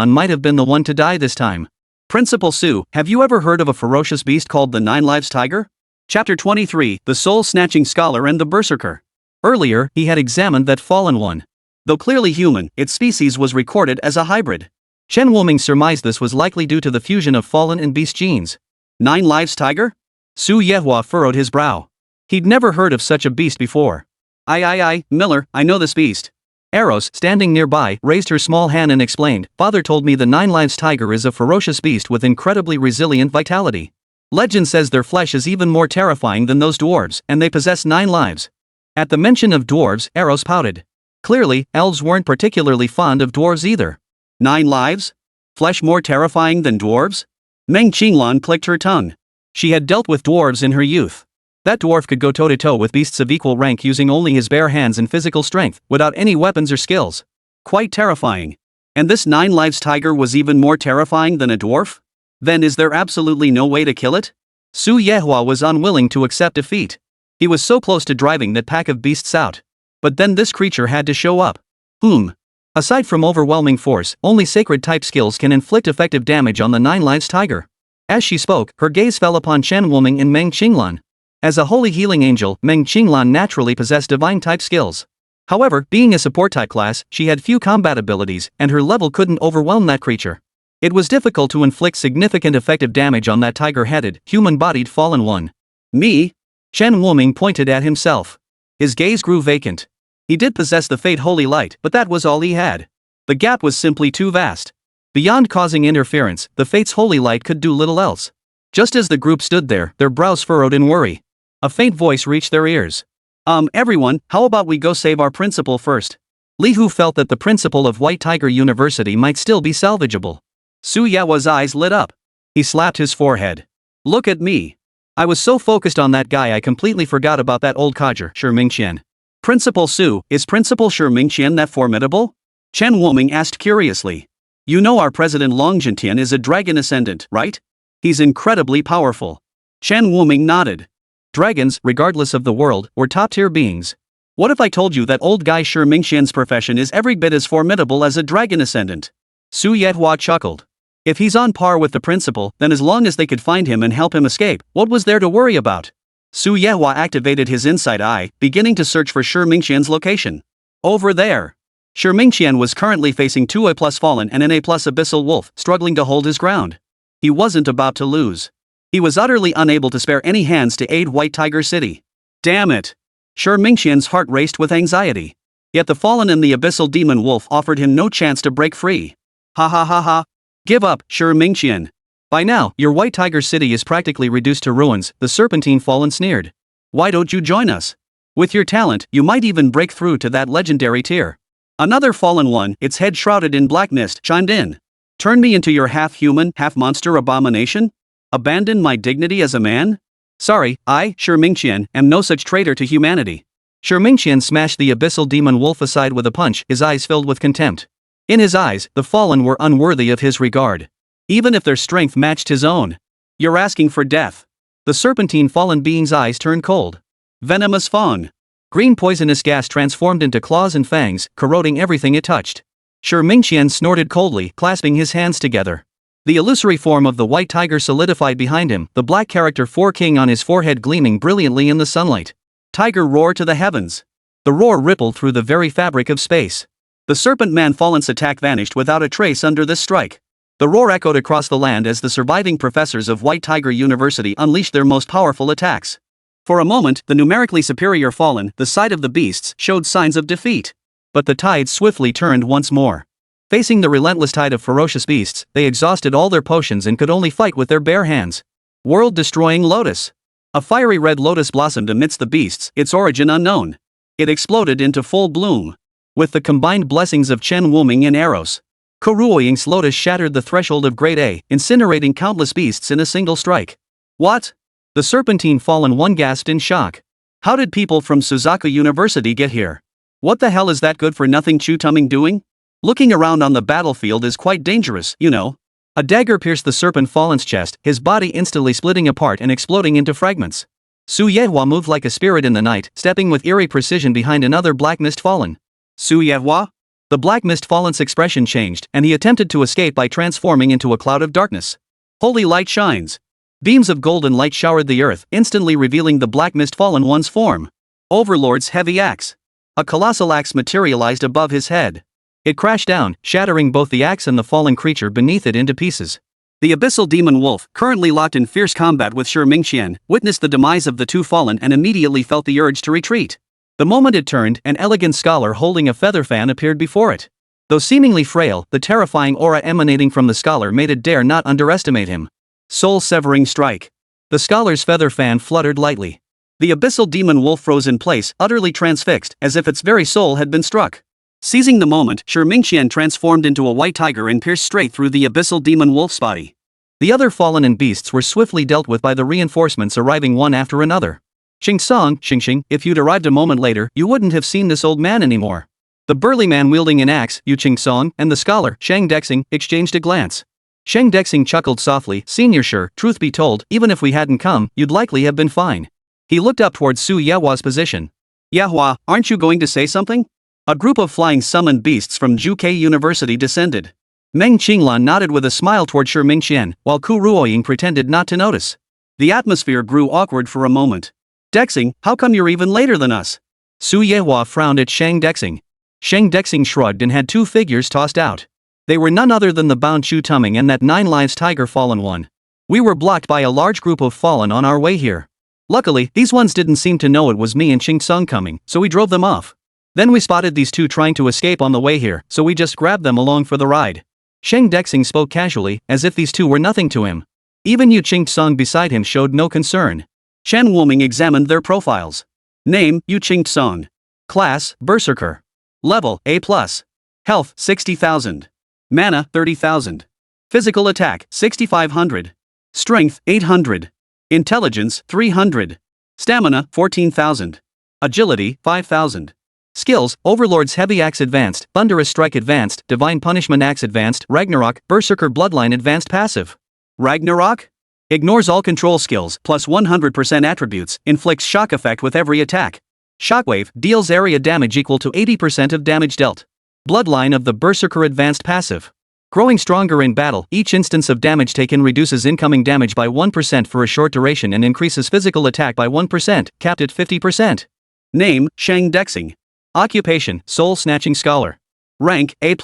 might have been the one to die this time. Principal Su, have you ever heard of a ferocious beast called the 9 Lives Tiger? Chapter 23, The Soul-Snatching Scholar and the Berserker. Earlier, he had examined that fallen one. Though clearly human, its species was recorded as a hybrid. Chen Wuming surmised this was likely due to the fusion of fallen and beast genes. 9 Lives Tiger? Su Yehua furrowed his brow. He'd never heard of such a beast before. Miller, I know this beast. Eros, standing nearby, raised her small hand and explained, Father told me the 9 Lives Tiger is a ferocious beast with incredibly resilient vitality. Legend says their flesh is even more terrifying than those dwarves, and they possess 9 lives. At the mention of dwarves, Eros pouted. Clearly, elves weren't particularly fond of dwarves either. 9 lives? Flesh more terrifying than dwarves? Meng Qinglan clicked her tongue. She had dealt with dwarves in her youth. That dwarf could go toe-to-toe with beasts of equal rank using only his bare hands and physical strength, without any weapons or skills. Quite terrifying. And this 9 Lives Tiger was even more terrifying than a dwarf? Then is there absolutely no way to kill it? Su Yehua was unwilling to accept defeat. He was so close to driving that pack of beasts out. But then this creature had to show up. Aside from overwhelming force, only sacred-type skills can inflict effective damage on the 9 Lives Tiger. As she spoke, her gaze fell upon Chen Wuming and Meng Qinglan. As a holy healing angel, Meng Qinglan naturally possessed divine-type skills. However, being a support-type class, she had few combat abilities, and her level couldn't overwhelm that creature. It was difficult to inflict significant effective damage on that tiger-headed, human-bodied fallen one. Me? Chen Wuming pointed at himself. His gaze grew vacant. He did possess the Fate Holy Light, but that was all he had. The gap was simply too vast. Beyond causing interference, the Fate's Holy Light could do little else. Just as the group stood there, their brows furrowed in worry. A faint voice reached their ears. Everyone, how about we go save our principal first? Li Hu felt that the principal of White Tiger University might still be salvageable. Su Yehua's eyes lit up. He slapped his forehead. Look at me. I was so focused on that guy I completely forgot about that old codger, Shi Mingqian. Principal Su, is Principal Shi Mingqian that formidable? Chen Wuming asked curiously. You know our president Long Jintian is a dragon ascendant, right? He's incredibly powerful. Chen Wuming nodded. Dragons, regardless of the world, were top-tier beings. What if I told you that old guy Shi Mingqian's profession is every bit as formidable as a dragon ascendant? Su Yehua chuckled. If he's on par with the principal, then as long as they could find him and help him escape, what was there to worry about? Su Yehua activated his inside eye, beginning to search for Shi Mingqian's location. Over there. Shi Mingqian was currently facing 2A+ Fallen and an A+ Abyssal Wolf, struggling to hold his ground. He wasn't about to lose. He was utterly unable to spare any hands to aid White Tiger City. Damn it! Shi Mingqian's heart raced with anxiety. Yet the Fallen and the Abyssal Demon Wolf offered him no chance to break free. Ha ha ha ha! Give up, Shi Mingqian. By now, your White Tiger City is practically reduced to ruins, the Serpentine Fallen sneered. Why don't you join us? With your talent, you might even break through to that legendary tier. Another Fallen one, its head shrouded in black mist, chimed in. Turn me into your half-human, half-monster abomination? Abandon my dignity as a man? Sorry, I, Shi Mingqian, am no such traitor to humanity. Shi Mingqian smashed the Abyssal Demon Wolf aside with a punch, his eyes filled with contempt. In his eyes, the Fallen were unworthy of his regard. Even if their strength matched his own. You're asking for death. The Serpentine Fallen being's eyes turned cold. Venomous Fang. Green poisonous gas transformed into claws and fangs, corroding everything it touched. Shi Mingqian snorted coldly, clasping his hands together. The illusory form of the White Tiger solidified behind him, the black character 4 King on his forehead gleaming brilliantly in the sunlight. Tiger roar to the heavens. The roar rippled through the very fabric of space. The Serpent Man Fallen's attack vanished without a trace under this strike. The roar echoed across the land as the surviving professors of White Tiger University unleashed their most powerful attacks. For a moment, the numerically superior Fallen, the side of the beasts, showed signs of defeat. But the tide swiftly turned once more. Facing the relentless tide of ferocious beasts, they exhausted all their potions and could only fight with their bare hands. World-destroying lotus. A fiery red lotus blossomed amidst the beasts, its origin unknown. It exploded into full bloom. With the combined blessings of Chen Wuming and Eros, Kuruoying's lotus shattered the threshold of Grade A, incinerating countless beasts in a single strike. What? The Serpentine Fallen one gasped in shock. How did people from Suzaku University get here? What the hell is that good-for-nothing Chu-Tumming doing? Looking around on the battlefield is quite dangerous, you know. A dagger pierced the Serpent Fallen's chest, his body instantly splitting apart and exploding into fragments. Su Yehua moved like a spirit in the night, stepping with eerie precision behind another Black Mist Fallen. Su Yehua? The Black Mist Fallen's expression changed, and he attempted to escape by transforming into a cloud of darkness. Holy light shines. Beams of golden light showered the earth, instantly revealing the Black Mist Fallen one's form. Overlord's heavy axe. A colossal axe materialized above his head. It crashed down, shattering both the axe and the fallen creature beneath it into pieces. The Abyssal Demon Wolf, currently locked in fierce combat with Shi Mingqian, witnessed the demise of the two Fallen and immediately felt the urge to retreat. The moment it turned, an elegant scholar holding a feather fan appeared before it. Though seemingly frail, the terrifying aura emanating from the scholar made it dare not underestimate him. Soul-severing strike. The scholar's feather fan fluttered lightly. The Abyssal Demon Wolf froze in place, utterly transfixed, as if its very soul had been struck. Seizing the moment, Shi Mingqian transformed into a white tiger and pierced straight through the Abyssal Demon Wolf's body. The other Fallen and beasts were swiftly dealt with by the reinforcements arriving one after another. Xing, if you'd arrived a moment later, you wouldn't have seen this old man anymore. The burly man wielding an axe, Yu Qingsong, and the scholar, Shang Dexing, exchanged a glance. Shang Dexing chuckled softly, Senior Shi, truth be told, even if we hadn't come, you'd likely have been fine. He looked up towards Su Yehua's position. Yehua, aren't you going to say something? A group of flying summoned beasts from Jukei University descended. Meng Qinglan nodded with a smile toward Shi Mingqian, while Ku Ruoying pretended not to notice. The atmosphere grew awkward for a moment. Dexing, how come you're even later than us? Su Yehua frowned at Shang Dexing. Shang Dexing shrugged and had two figures tossed out. They were none other than the bound Chu-Tumming and that 9 Lives Tiger Fallen one. We were blocked by a large group of Fallen on our way here. Luckily, these ones didn't seem to know it was me and Qingsong coming, so we drove them off. Then we spotted these two trying to escape on the way here, so we just grabbed them along for the ride. Shang Dexing spoke casually, as if these two were nothing to him. Even Yu Qingsong beside him showed no concern. Chen Wuming examined their profiles. Name, Yu Qingsong. Class, Berserker. Level, A+. Health, 60,000. Mana, 30,000. Physical attack, 6500. Strength, 800. Intelligence, 300. Stamina, 14,000. Agility, 5,000. Skills, Overlord's Heavy Axe Advanced, Thunderous Strike Advanced, Divine Punishment Axe Advanced, Ragnarok, Berserker Bloodline Advanced Passive. Ragnarok? Ignores all control skills, plus 100% attributes, inflicts shock effect with every attack. Shockwave, deals area damage equal to 80% of damage dealt. Bloodline of the Berserker Advanced Passive. Growing stronger in battle, each instance of damage taken reduces incoming damage by 1% for a short duration and increases physical attack by 1%, capped at 50%. Name, Shang Dexing. Occupation, Soul Snatching Scholar. Rank, A+.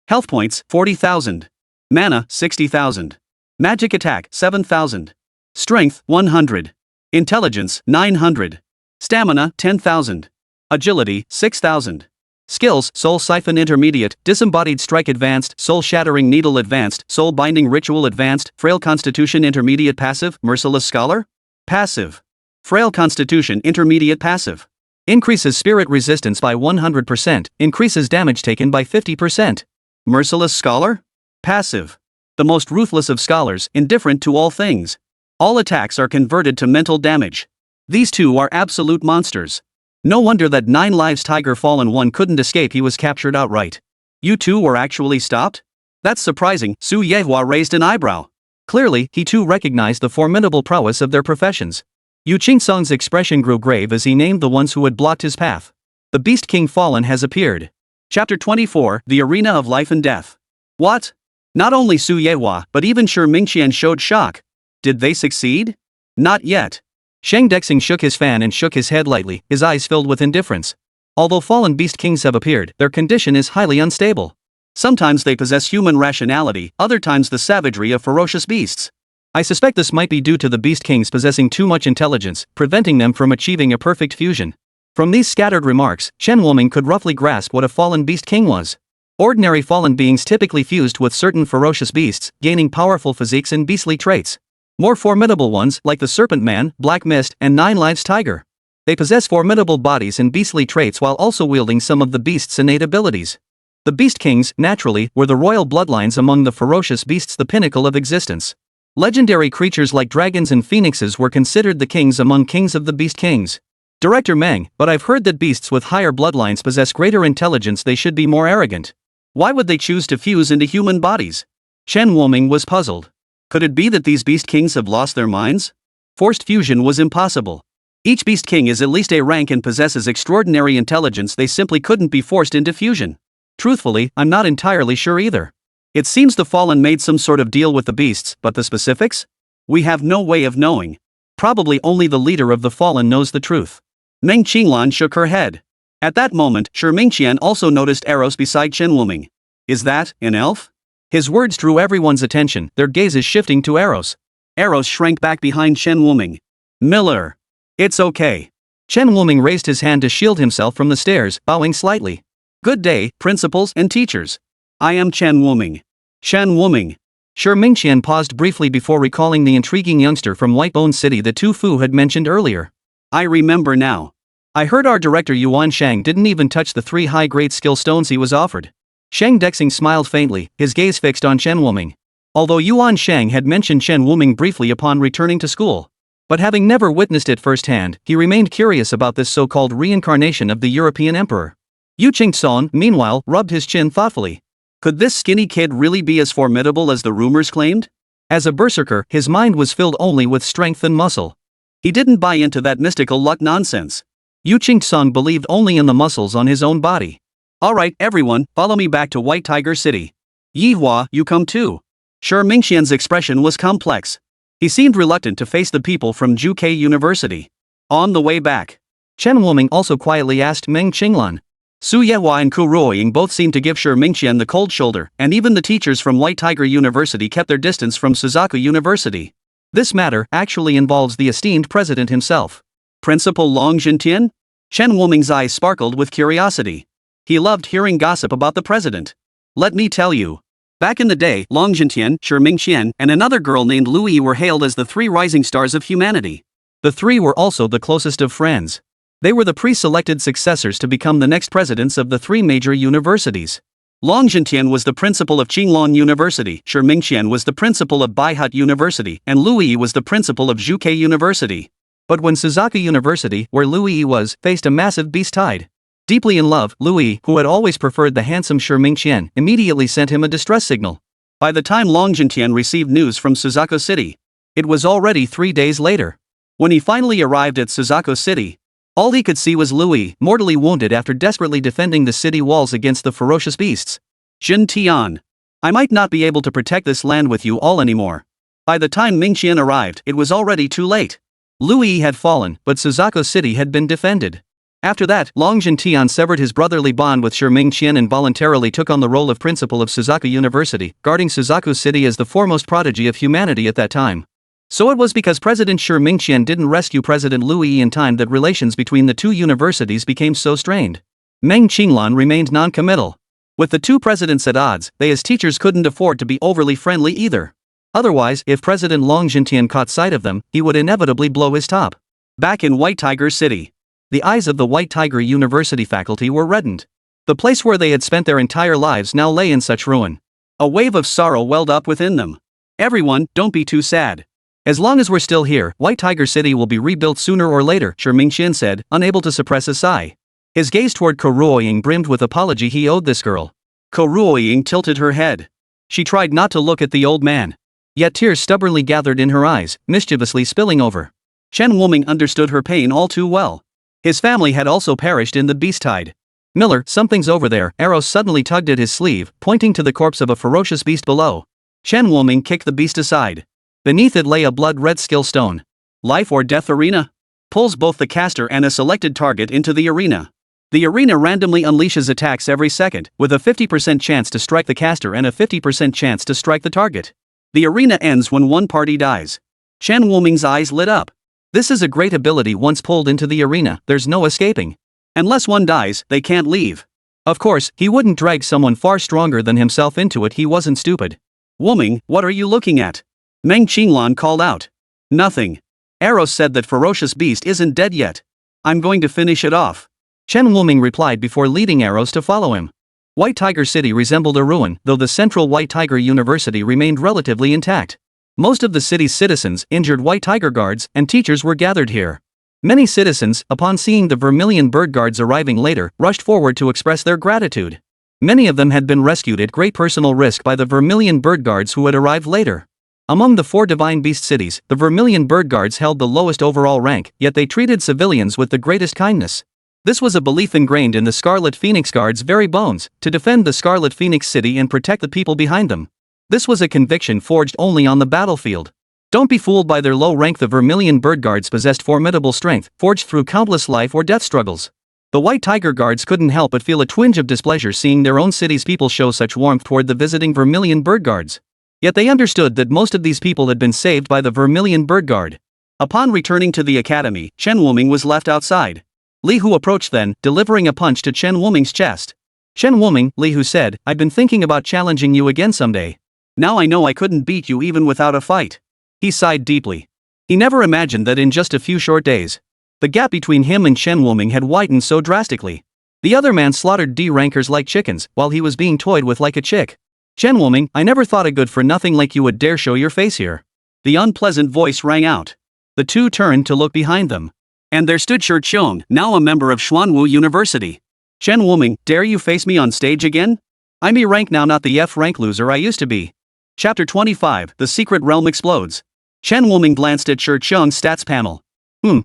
Health points, 40,000. Mana, 60,000. Magic attack, 7,000. Strength, 100. Intelligence, 900. Stamina, 10,000. Agility, 6,000. Skills, Soul Siphon Intermediate, Disembodied Strike Advanced, Soul Shattering Needle Advanced, Soul Binding Ritual Advanced, Frail Constitution Intermediate Passive, Merciless Scholar. Passive. Frail Constitution Intermediate Passive. Increases Spirit Resistance by 100%, increases damage taken by 50%. Merciless Scholar. Passive. The most ruthless of scholars, indifferent to all things. All attacks are converted to mental damage. These two are absolute monsters. No wonder that 9 Lives Tiger Fallen 1 couldn't escape, he was captured outright. You two were actually stopped? That's surprising, Su Yehua raised an eyebrow. Clearly, he too recognized the formidable prowess of their professions. Yu Qingsong's expression grew grave as he named the ones who had blocked his path. The Beast King Fallen has appeared. Chapter 24, The Arena of Life and Death. What? Not only Su Yehua, but even Shi Mingqian showed shock. Did they succeed? Not yet. Shang Dexing shook his fan and shook his head lightly, his eyes filled with indifference. Although fallen beast kings have appeared, their condition is highly unstable. Sometimes they possess human rationality, other times the savagery of ferocious beasts. I suspect this might be due to the beast kings possessing too much intelligence, preventing them from achieving a perfect fusion. From these scattered remarks, Chen Wuming could roughly grasp what a fallen beast king was. Ordinary fallen beings typically fused with certain ferocious beasts, gaining powerful physiques and beastly traits. More formidable ones, like the Serpent Man, Black Mist, and 9 Lives Tiger. They possess formidable bodies and beastly traits while also wielding some of the beast's innate abilities. The Beast Kings, naturally, were the royal bloodlines among the ferocious beasts, the pinnacle of existence. Legendary creatures like dragons and phoenixes were considered the kings among kings of the Beast Kings. Director Meng, but I've heard that beasts with higher bloodlines possess greater intelligence, they should be more arrogant. Why would they choose to fuse into human bodies? Chen Wuming was puzzled. Could it be that these beast kings have lost their minds? Forced fusion was impossible. Each beast king is at least a rank and possesses extraordinary intelligence, they simply couldn't be forced into fusion. Truthfully, I'm not entirely sure either. It seems the Fallen made some sort of deal with the beasts, but the specifics? We have no way of knowing. Probably only the leader of the Fallen knows the truth. Meng Qinglan shook her head. At that moment, Shi Mingqian also noticed Eros beside Chen Wuming. Is that an elf? His words drew everyone's attention, their gazes shifting to Eros. Eros shrank back behind Chen Wuming. Miller. It's okay. Chen Wuming raised his hand to shield himself from the stares, bowing slightly. Good day, principals and teachers. I am Chen Wuming. Chen Wuming. Shi Mingqian paused briefly before recalling the intriguing youngster from Whitebone City that Tu Fu had mentioned earlier. I remember now. I heard our director Yuan Shang didn't even touch the 3 high-grade skill stones he was offered. Shang Dexing smiled faintly, his gaze fixed on Chen Wuming. Although Yuan Shang had mentioned Chen Wuming briefly upon returning to school. But having never witnessed it firsthand, he remained curious about this so-called reincarnation of the European emperor. Yu Qingson, meanwhile, rubbed his chin thoughtfully. Could this skinny kid really be as formidable as the rumors claimed? As a berserker, his mind was filled only with strength and muscle. He didn't buy into that mystical luck nonsense. Yu Qingson believed only in the muscles on his own body. Alright, everyone, follow me back to White Tiger City. Yihua, you come too. Shi Mingqian's expression was complex. He seemed reluctant to face the people from Jukei University. On the way back, Chen Wuming also quietly asked Meng Qinglan. Su Yehua and Ku Ruoying both seemed to give Shi Mingqian the cold shoulder, and even the teachers from White Tiger University kept their distance from Suzaku University. This matter actually involves the esteemed president himself. Principal Long Jintian? Chen Wuming's eyes sparkled with curiosity. He loved hearing gossip about the president. Let me tell you. Back in the day, Long Jintian, Shi Mingqian, and another girl named Lu Yi were hailed as the 3 rising stars of humanity. The 3 were also the closest of friends. They were the pre-selected successors to become the next presidents of the 3 major universities. Long Jintian was the principal of Qinglong University, Shi Mingqian was the principal of Baihut University, and Lu Yi was the principal of Zhuke University. But when Suzaku University, where Lu Yi was, faced a massive beast tide. Deeply in love, Lu Yi, who had always preferred the handsome Shi Mingqian, immediately sent him a distress signal. By the time Long Jintian received news from Suzaku City, it was already 3 days later. When he finally arrived at Suzaku City, all he could see was Lu Yi, mortally wounded after desperately defending the city walls against the ferocious beasts. Jin Tian. I might not be able to protect this land with you all anymore. By the time Mingqian arrived, it was already too late. Lu Yi had fallen, but Suzaku City had been defended. After that, Long Jintian severed his brotherly bond with Shi Mingqian and voluntarily took on the role of principal of Suzaku University, guarding Suzaku City as the foremost prodigy of humanity at that time. So it was because President Shi Mingqian didn't rescue President Lu Yi in time that relations between the two universities became so strained. Meng Qinglan remained non-committal. With the two presidents at odds, they as teachers couldn't afford to be overly friendly either. Otherwise, if President Long Jintian caught sight of them, he would inevitably blow his top. Back in White Tiger City, the eyes of the White Tiger University faculty were reddened. The place where they had spent their entire lives now lay in such ruin. A wave of sorrow welled up within them. Everyone, don't be too sad. As long as we're still here, White Tiger City will be rebuilt sooner or later, Shi Mingqian said, unable to suppress a sigh. His gaze toward Ko Ruoying brimmed with apology he owed this girl. Ko Ruoying tilted her head. She tried not to look at the old man. Yet tears stubbornly gathered in her eyes, mischievously spilling over. Chen Wuming understood her pain all too well. His family had also perished in the beast tide. Miller, something's over there, Eros suddenly tugged at his sleeve, pointing to the corpse of a ferocious beast below. Chen Wuming kicked the beast aside. Beneath it lay a blood-red skill stone. Life or death arena? Pulls both the caster and a selected target into the arena. The arena randomly unleashes attacks every second, with a 50% chance to strike the caster and a 50% chance to strike the target. The arena ends when one party dies. Chen Wuming's eyes lit up. This is a great ability. Once pulled into the arena, there's no escaping. Unless one dies, they can't leave. Of course, he wouldn't drag someone far stronger than himself into it. He wasn't stupid. Wuming, what are you looking at? Meng Qinglan called out. Nothing. Eros said that ferocious beast isn't dead yet. I'm going to finish it off. Chen Wuming replied before leading Eros to follow him. White Tiger City resembled a ruin, though the central White Tiger University remained relatively intact. Most of the city's citizens, injured White Tiger guards, and teachers were gathered here. Many citizens, upon seeing the Vermilion Bird guards arriving later, rushed forward to express their gratitude. Many of them had been rescued at great personal risk by the Vermilion Bird guards who had arrived later. Among the 4 divine beast cities, the Vermilion Bird guards held the lowest overall rank, yet they treated civilians with the greatest kindness. This was a belief ingrained in the Scarlet Phoenix Guard's very bones, to defend the Scarlet Phoenix City and protect the people behind them. This was a conviction forged only on the battlefield. Don't be fooled by their low rank. The Vermilion Bird Guards possessed formidable strength, forged through countless life or death struggles. The White Tiger Guards couldn't help but feel a twinge of displeasure seeing their own city's people show such warmth toward the visiting Vermilion Bird Guards. Yet they understood that most of these people had been saved by the Vermilion Bird Guard. Upon returning to the academy, Chen Wuming was left outside. Li Hu approached then, delivering a punch to Chen Wuming's chest. Chen Wuming, Li Hu said, I've been thinking about challenging you again someday. Now I know I couldn't beat you even without a fight. He sighed deeply. He never imagined that in just a few short days, the gap between him and Chen Wuming had widened so drastically. The other man slaughtered D-rankers like chickens, while he was being toyed with like a chick. Chen Wuming, I never thought a good-for-nothing like you would dare show your face here. The unpleasant voice rang out. The two turned to look behind them. And there stood Shi Qiong, now a member of Xuanwu University. Chen Wuming, dare you face me on stage again? I'm E rank now, not the F rank loser I used to be. Chapter 25, The Secret Realm Explodes. Chen Wuming glanced at Shi Qiong's stats panel.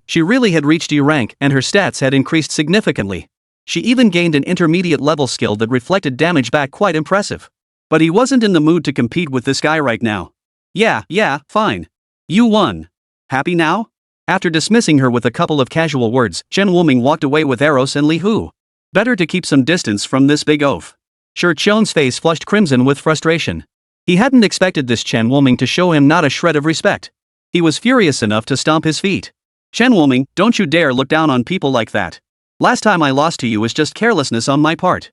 She really had reached E rank, and her stats had increased significantly. She even gained an intermediate level skill that reflected damage back, quite impressive. But he wasn't in the mood to compete with this guy right now. Yeah, fine. You won. Happy now? After dismissing her with a couple of casual words, Chen Wuming walked away with Eros and Li Hu. Better to keep some distance from this big oaf. Shi Qiong's face flushed crimson with frustration. He hadn't expected this Chen Wuming to show him not a shred of respect. He was furious enough to stomp his feet. Chen Wuming, don't you dare look down on people like that. Last time I lost to you was just carelessness on my part.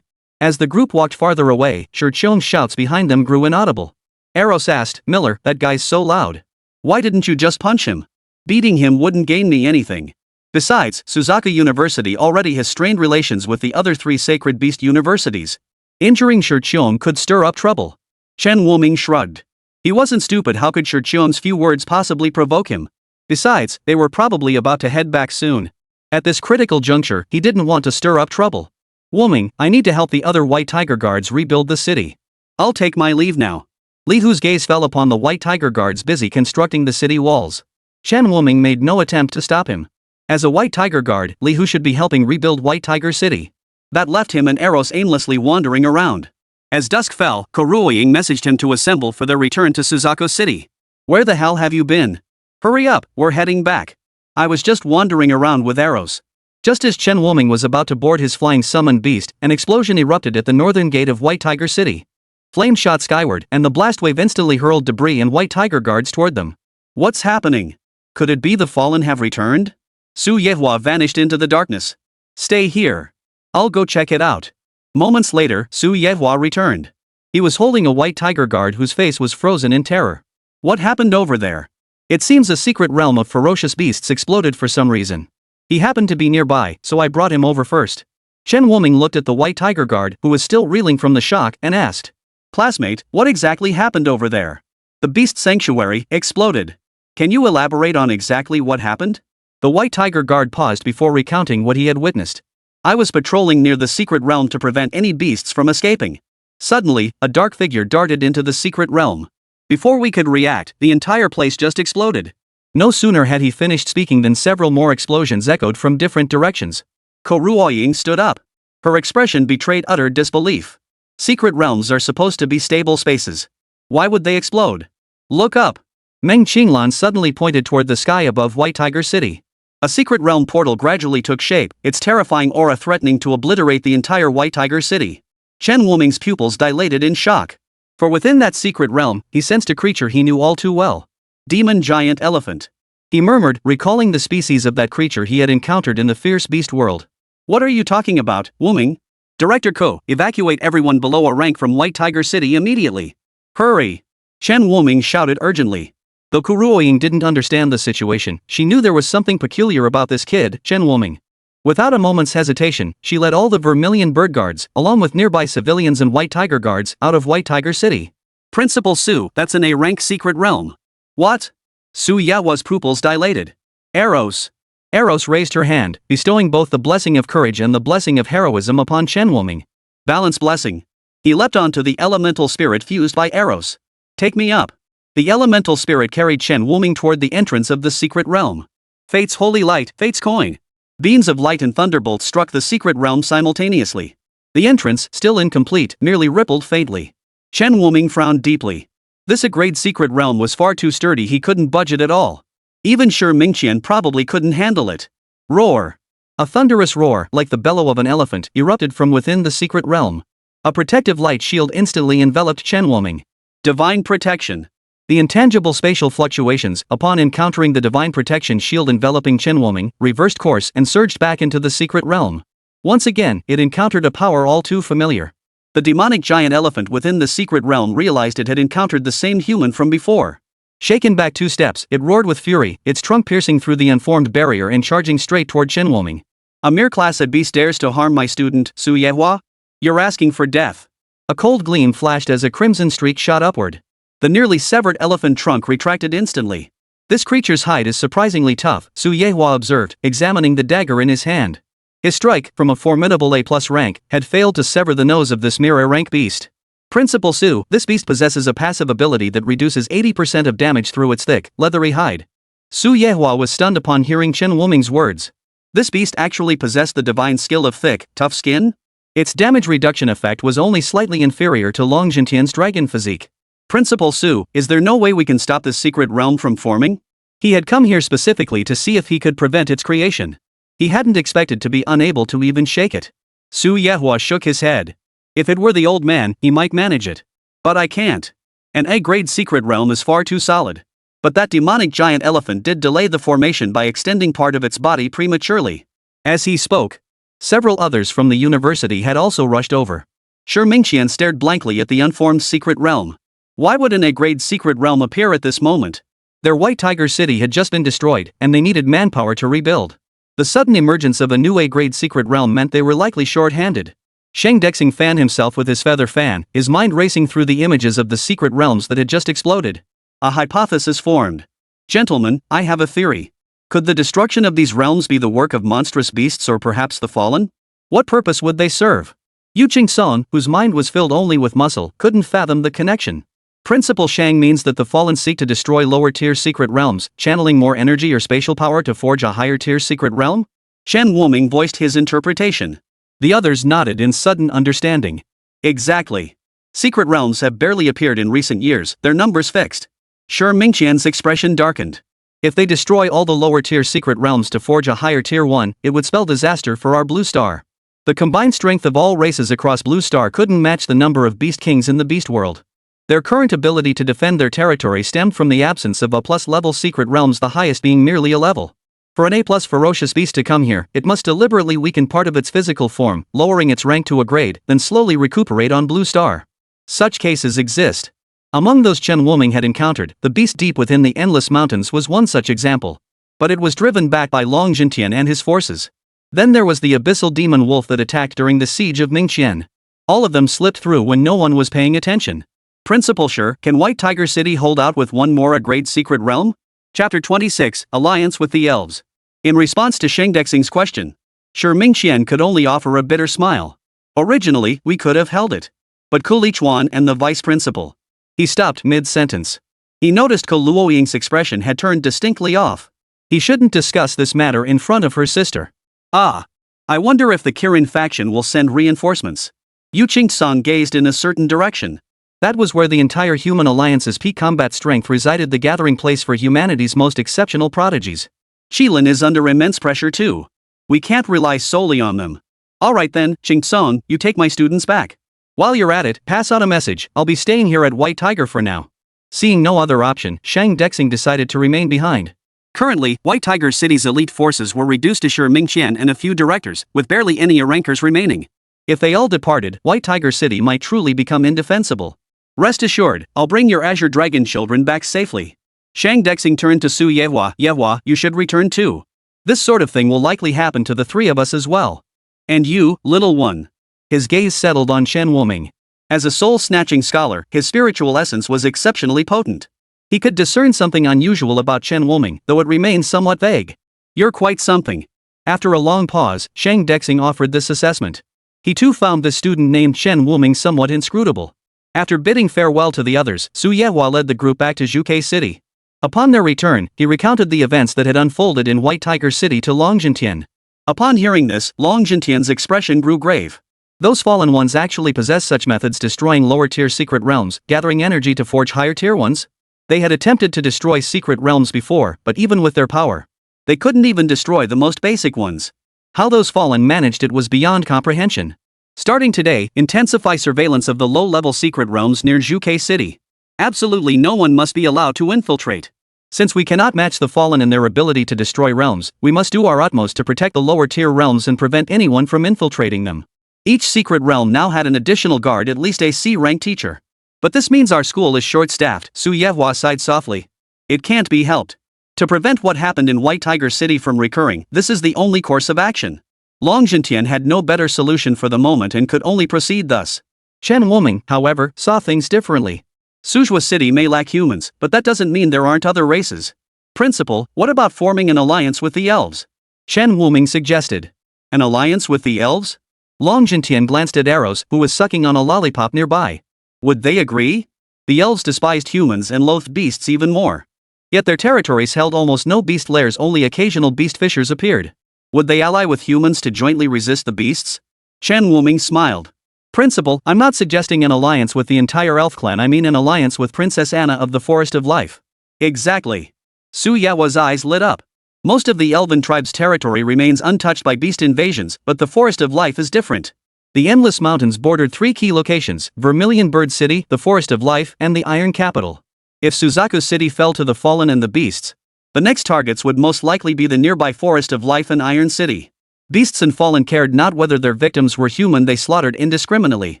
As the group walked farther away, Shi Qiong's shouts behind them grew inaudible. Eros asked, Miller, that guy's so loud. Why didn't you just punch him? Beating him wouldn't gain me anything. Besides, Suzaku University already has strained relations with the other 3 Sacred Beast Universities. Injuring Shircheom could stir up trouble. Chen Wuming shrugged. He wasn't stupid. How could Shircheom's few words possibly provoke him? Besides, they were probably about to head back soon. At this critical juncture, he didn't want to stir up trouble. Wuming, I need to help the other White Tiger Guards rebuild the city. I'll take my leave now. Li Hu's gaze fell upon the White Tiger Guards busy constructing the city walls. Chen Wuming made no attempt to stop him. As a White Tiger Guard, Li Hu should be helping rebuild White Tiger City. That left him and Eros aimlessly wandering around. As dusk fell, Kuruoying messaged him to assemble for their return to Suzaku City. Where the hell have you been? Hurry up, we're heading back. I was just wandering around with Eros. Just as Chen Wuming was about to board his flying summoned beast, an explosion erupted at the northern gate of White Tiger City. Flames shot skyward, and the blast wave instantly hurled debris and White Tiger Guards toward them. What's happening? Could it be the fallen have returned? Su Yehua vanished into the darkness. Stay here. I'll go check it out. Moments later, Su Yehua returned. He was holding a White Tiger Guard whose face was frozen in terror. What happened over there? It seems a secret realm of ferocious beasts exploded for some reason. He happened to be nearby, so I brought him over first. Chen Wuming looked at the White Tiger Guard, who was still reeling from the shock, and asked, Classmate, what exactly happened over there? The beast sanctuary exploded. Can you elaborate on exactly what happened? The White Tiger Guard paused before recounting what he had witnessed. I was patrolling near the secret realm to prevent any beasts from escaping. Suddenly, a dark figure darted into the secret realm. Before we could react, the entire place just exploded. No sooner had he finished speaking than several more explosions echoed from different directions. Kuruoying stood up. Her expression betrayed utter disbelief. Secret realms are supposed to be stable spaces. Why would they explode? Look up. Meng Qinglan suddenly pointed toward the sky above White Tiger City. A secret realm portal gradually took shape, its terrifying aura threatening to obliterate the entire White Tiger City. Chen Wuming's pupils dilated in shock. For within that secret realm, he sensed a creature he knew all too well. Demon Giant Elephant. He murmured, recalling the species of that creature he had encountered in the fierce beast world. What are you talking about, Wuming? Director Ko, evacuate everyone below a rank from White Tiger City immediately. Hurry! Chen Wuming shouted urgently. Though Kuruoying didn't understand the situation, she knew there was something peculiar about this kid, Chen Wuming. Without a moment's hesitation, she led all the Vermilion Bird Guards, along with nearby civilians and White Tiger Guards, out of White Tiger City. Principal Su, that's an A-rank secret realm. What? Su Yahua's pupils dilated. Eros. Eros raised her hand, bestowing both the blessing of courage and the blessing of heroism upon Chen Wuming. Balance blessing. He leapt onto the elemental spirit fused by Eros. Take me up. The elemental spirit carried Chen Wuming toward the entrance of the secret realm. Fate's holy light, Fate's coin. Beams of light and thunderbolts struck the secret realm simultaneously. The entrance, still incomplete, merely rippled faintly. Chen Wuming frowned deeply. This A-grade secret realm was far too sturdy, he couldn't budge it at all. Even Shi Mingqian probably couldn't handle it. Roar! A thunderous roar, like the bellow of an elephant, erupted from within the secret realm. A protective light shield instantly enveloped Chen Wuming. Divine protection. The intangible spatial fluctuations, upon encountering the divine protection shield enveloping Chen Wuming, reversed course and surged back into the secret realm. Once again, it encountered a power all too familiar. The demonic giant elephant within the secret realm realized it had encountered the same human from before. Shaken back 2 steps, it roared with fury, its trunk piercing through the unformed barrier and charging straight toward Chen Wuming. A mere class A beast dares to harm my student, Su Yehua? You're asking for death. A cold gleam flashed as a crimson streak shot upward. The nearly severed elephant trunk retracted instantly. This creature's hide is surprisingly tough, Su Yehua observed, examining the dagger in his hand. His strike, from a formidable A+ rank, had failed to sever the nose of this mere A-rank beast. Principal Su, this beast possesses a passive ability that reduces 80% of damage through its thick, leathery hide. Su Yehua was stunned upon hearing Chen Wuming's words. This beast actually possessed the divine skill of thick, tough skin? Its damage reduction effect was only slightly inferior to Long Jintian's dragon physique. Principal Su, is there no way we can stop this secret realm from forming? He had come here specifically to see if he could prevent its creation. He hadn't expected to be unable to even shake it. Su Yehua shook his head. If it were the old man, he might manage it. But I can't. An A-grade secret realm is far too solid. But that demonic giant elephant did delay the formation by extending part of its body prematurely. As he spoke, several others from the university had also rushed over. Shi Mingqian stared blankly at the unformed secret realm. Why would an A-grade secret realm appear at this moment? Their White Tiger City had just been destroyed, and they needed manpower to rebuild. The sudden emergence of a new A-grade secret realm meant they were likely short-handed. Shang Dexing fanned himself with his feather fan, his mind racing through the images of the secret realms that had just exploded. A hypothesis formed. Gentlemen, I have a theory. Could the destruction of these realms be the work of monstrous beasts or perhaps the fallen? What purpose would they serve? Yu Qing-song, whose mind was filled only with muscle, couldn't fathom the connection. Principal Shang means that the fallen seek to destroy lower-tier secret realms, channeling more energy or spatial power to forge a higher-tier secret realm? Shen Wuming voiced his interpretation. The others nodded in sudden understanding. Exactly. Secret realms have barely appeared in recent years, their numbers fixed. Shi Mingqian's expression darkened. If they destroy all the lower-tier secret realms to forge a higher tier one, it would spell disaster for our Blue Star. The combined strength of all races across Blue Star couldn't match the number of Beast Kings in the Beast World. Their current ability to defend their territory stemmed from the absence of A+ level secret realms, the highest being merely a level. For an A+ ferocious beast to come here, it must deliberately weaken part of its physical form, lowering its rank to a grade, then slowly recuperate on Blue Star. Such cases exist. Among those Chen Wuming had encountered, the beast deep within the Endless Mountains was one such example. But it was driven back by Long Jintian and his forces. Then there was the abyssal demon wolf that attacked during the siege of Mingqian. All of them slipped through when no one was paying attention. Principal Shi, can White Tiger City hold out with one more A-grade secret realm? Chapter 26, Alliance with the Elves. In response to Shang Dexing's question, Shi Mingqian could only offer a bitter smile. Originally, we could have held it. But Ku Lichuan and the vice principal. He stopped mid-sentence. He noticed Ku Luoying's expression had turned distinctly off. He shouldn't discuss this matter in front of her sister. Ah. I wonder if the Kirin faction will send reinforcements. Yu Qing-song gazed in a certain direction. That was where the entire human alliance's peak combat strength resided, the gathering place for humanity's most exceptional prodigies. Qilin is under immense pressure too. We can't rely solely on them. Alright then, Qing-song, you take my students back. While you're at it, pass on a message, I'll be staying here at White Tiger for now. Seeing no other option, Shang Dexing decided to remain behind. Currently, White Tiger City's elite forces were reduced to Shi Mingqian and a few directors, with barely any rankers remaining. If they all departed, White Tiger City might truly become indefensible. Rest assured, I'll bring your Azure Dragon children back safely. Shang Dexing turned to Su Yehua. Yehua, you should return too. This sort of thing will likely happen to the three of us as well. And you, little one. His gaze settled on Shen Wuming. As a soul-snatching scholar, his spiritual essence was exceptionally potent. He could discern something unusual about Shen Wuming, though it remained somewhat vague. You're quite something. After a long pause, Shang Dexing offered this assessment. He too found the student named Shen Wuming somewhat inscrutable. After bidding farewell to the others, Su Yehua led the group back to Zhuke City. Upon their return, he recounted the events that had unfolded in White Tiger City to Long Jintian. Upon hearing this, Long Jintian's expression grew grave. Those fallen ones actually possess such methods, destroying lower-tier secret realms, gathering energy to forge higher-tier ones? They had attempted to destroy secret realms before, but even with their power, they couldn't even destroy the most basic ones. How those fallen managed it was beyond comprehension. Starting today, intensify surveillance of the low-level secret realms near Zhuke City. Absolutely no one must be allowed to infiltrate. Since we cannot match the fallen in their ability to destroy realms, we must do our utmost to protect the lower-tier realms and prevent anyone from infiltrating them. Each secret realm now had an additional guard, at least a C-rank teacher. But this means our school is short-staffed, Su Yehua sighed softly. It can't be helped. To prevent what happened in White Tiger City from recurring, this is the only course of action. Long Jintian had no better solution for the moment and could only proceed thus. Chen Wuming, however, saw things differently. Suzhua City may lack humans, but that doesn't mean there aren't other races. Principal, what about forming an alliance with the elves? Chen Wuming suggested. An alliance with the elves? Long Jintian glanced at Arrows, who was sucking on a lollipop nearby. Would they agree? The elves despised humans and loathed beasts even more. Yet their territories held almost no beast lairs, only occasional beast fishers appeared. Would they ally with humans to jointly resist the beasts? Chen Wuming smiled. Principal, I'm not suggesting an alliance with the entire elf clan, I mean an alliance with Princess Anna of the Forest of Life. Exactly. Su Yahua's eyes lit up. Most of the elven tribe's territory remains untouched by beast invasions, but the Forest of Life is different. The Endless Mountains bordered three key locations: Vermilion Bird City, the Forest of Life, and the Iron Capital. If Suzaku City fell to the fallen and the beasts, the next targets would most likely be the nearby Forest of Life and Iron City. Beasts and fallen cared not whether their victims were human, they slaughtered indiscriminately.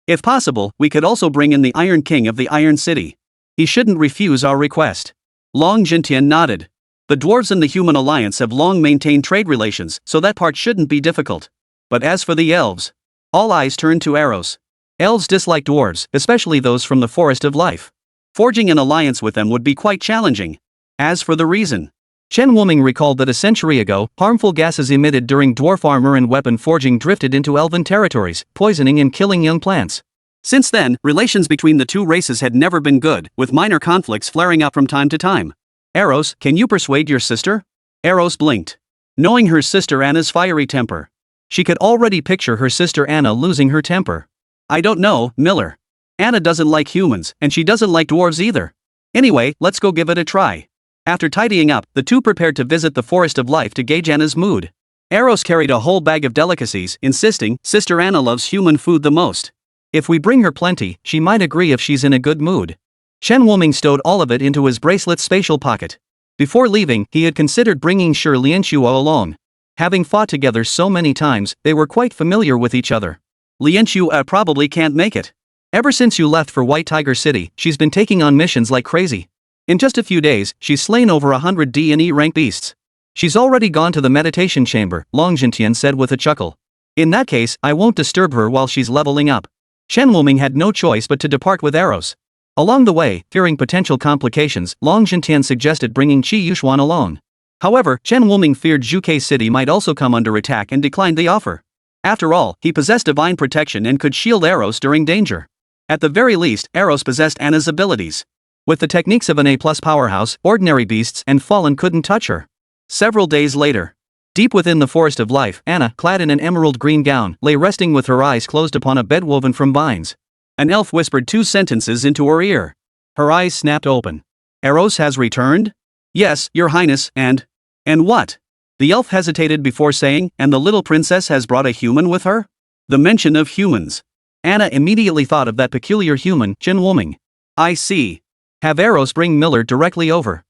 If possible, we could also bring in the Iron King of the Iron City. He shouldn't refuse our request. Long Jintian nodded. The dwarves and the human alliance have long maintained trade relations, so that part shouldn't be difficult. But as for the elves, All eyes turned to Eros. Elves dislike dwarves, especially those from the Forest of Life. Forging an alliance with them would be quite challenging. As for the reason, Chen Wuming recalled that a century ago, harmful gases emitted during dwarf armor and weapon forging drifted into elven territories, poisoning and killing young plants. Since then, relations between the two races had never been good, with minor conflicts flaring up from time to time. Eros, can you persuade your sister? Eros blinked. Knowing her sister Anna's fiery temper, she could already picture her sister Anna losing her temper. I don't know, Miller. Anna doesn't like humans, and she doesn't like dwarves either. Anyway, let's go give it a try. After tidying up, the two prepared to visit the Forest of Life to gauge Anna's mood. Eros carried a whole bag of delicacies, insisting, Sister Anna loves human food the most. If we bring her plenty, she might agree if she's in a good mood. Chen Wuming stowed all of it into his bracelet's spatial pocket. Before leaving, he had considered bringing Shi Lianxuo along. Having fought together so many times, they were quite familiar with each other. Lianxuo probably can't make it. Ever since you left for White Tiger City, she's been taking on missions like crazy. In just a few days, she's slain over 100 D and E rank beasts. She's already gone to the meditation chamber, Long Jintian said with a chuckle. In that case, I won't disturb her while she's leveling up. Chen Wuming had no choice but to depart with Eros. Along the way, fearing potential complications, Long Jintian suggested bringing Qi Yuxuan along. However, Chen Wuming feared Zhuke City might also come under attack and declined the offer. After all, he possessed divine protection and could shield Eros during danger. At the very least, Eros possessed Anna's abilities. With the techniques of an A+ powerhouse, ordinary beasts and fallen couldn't touch her. Several days later, deep within the Forest of Life, Anna, clad in an emerald green gown, lay resting with her eyes closed upon a bed woven from vines. An elf whispered 2 sentences into her ear. Her eyes snapped open. Eros has returned? Yes, your highness, and what? The elf hesitated before saying, and the little princess has brought a human with her? The mention of humans. Anna immediately thought of that peculiar human, Chen Wuming. I see. Have Eros bring Miller directly over.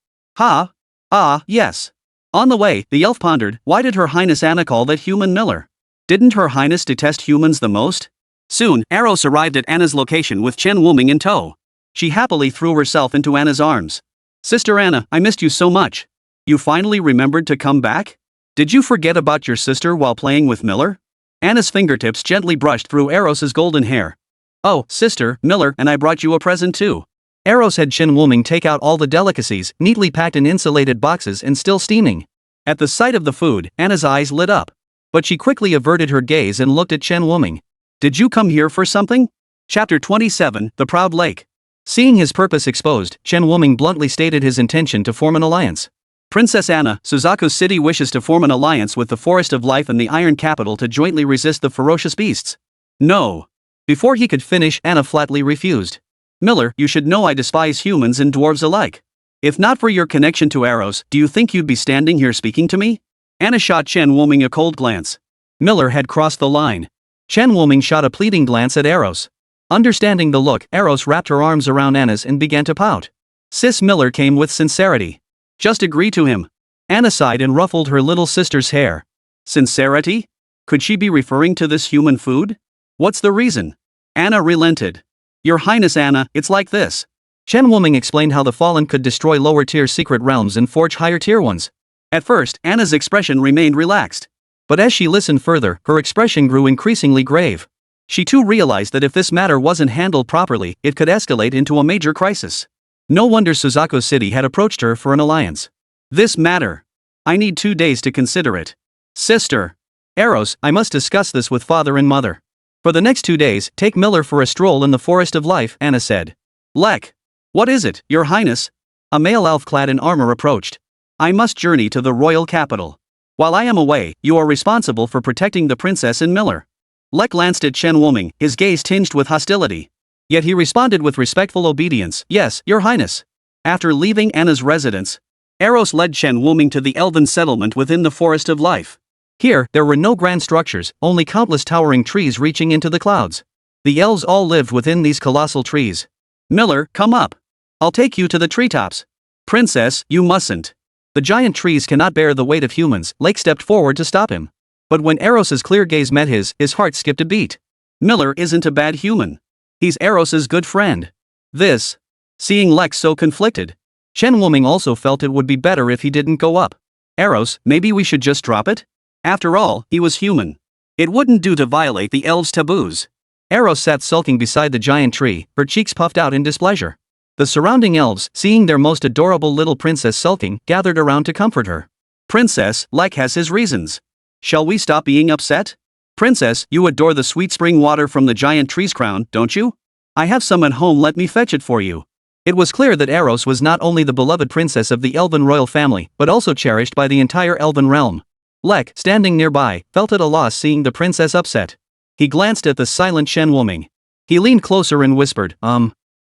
Yes. On the way, the elf pondered, why did Her Highness Anna call that human Miller? Didn't Her Highness detest humans the most? Soon, Eros arrived at Anna's location with Chen Wuming in tow. She happily threw herself into Anna's arms. Sister Anna, I missed you so much. You finally remembered to come back? Did you forget about your sister while playing with Miller? Anna's fingertips gently brushed through Eros's golden hair. Oh, sister, Miller and I brought you a present too. Eros had Chen Wuming take out all the delicacies, neatly packed in insulated boxes and still steaming. At the sight of the food, Anna's eyes lit up. But she quickly averted her gaze and looked at Chen Wuming. Did you come here for something? Chapter 27, The Proud Lake. Seeing his purpose exposed, Chen Wuming bluntly stated his intention to form an alliance. Princess Anna, Suzaku City wishes to form an alliance with the Forest of Life and the Iron Capital to jointly resist the ferocious beasts. No. Before he could finish, Anna flatly refused. Miller, you should know I despise humans and dwarves alike. If not for your connection to Eros, do you think you'd be standing here speaking to me? Anna shot Chen Wuming a cold glance. Miller had crossed the line. Chen Wuming shot a pleading glance at Eros. Understanding the look, Eros wrapped her arms around Anna's and began to pout. Sis Miller came with sincerity. Just agree to him. Anna sighed and ruffled her little sister's hair. Sincerity? Could she be referring to this human food? What's the reason? Anna relented. Your Highness Anna, it's like this. Chen Wuming explained how the Fallen could destroy lower-tier secret realms and forge higher-tier ones. At first, Anna's expression remained relaxed. But as she listened further, her expression grew increasingly grave. She too realized that if this matter wasn't handled properly, it could escalate into a major crisis. No wonder Suzaku City had approached her for an alliance. This matter. I need 2 days to consider it. Sister. Eros, I must discuss this with father and mother. For the next 2 days, take Miller for a stroll in the Forest of Life, Anna said. Lek. What is it, your highness? A male elf clad in armor approached. I must journey to the royal capital. While I am away, you are responsible for protecting the princess and Miller. Lek glanced at Chen Wuming, his gaze tinged with hostility. Yet he responded with respectful obedience, yes, your highness. After leaving Anna's residence, Eros led Chen Wuming to the elven settlement within the Forest of Life. Here, there were no grand structures, only countless towering trees reaching into the clouds. The elves all lived within these colossal trees. Miller, come up. I'll take you to the treetops. Princess, you mustn't. The giant trees cannot bear the weight of humans. Lake stepped forward to stop him. But when Eros's clear gaze met his heart skipped a beat. Miller isn't a bad human. He's Eros's good friend. This. Seeing Lex so conflicted, Chen Wuming also felt it would be better if he didn't go up. Eros, maybe we should just drop it? After all, he was human. It wouldn't do to violate the elves' taboos. Eros sat sulking beside the giant tree, her cheeks puffed out in displeasure. The surrounding elves, seeing their most adorable little princess sulking, gathered around to comfort her. Princess, Lek has his reasons. Shall we stop being upset? Princess, you adore the sweet spring water from the giant tree's crown, don't you? I have some at home, let me fetch it for you. It was clear that Eros was not only the beloved princess of the elven royal family, but also cherished by the entire elven realm. Lek, standing nearby, felt at a loss seeing the princess upset. He glanced at the silent Shen Wuming. He leaned closer and whispered,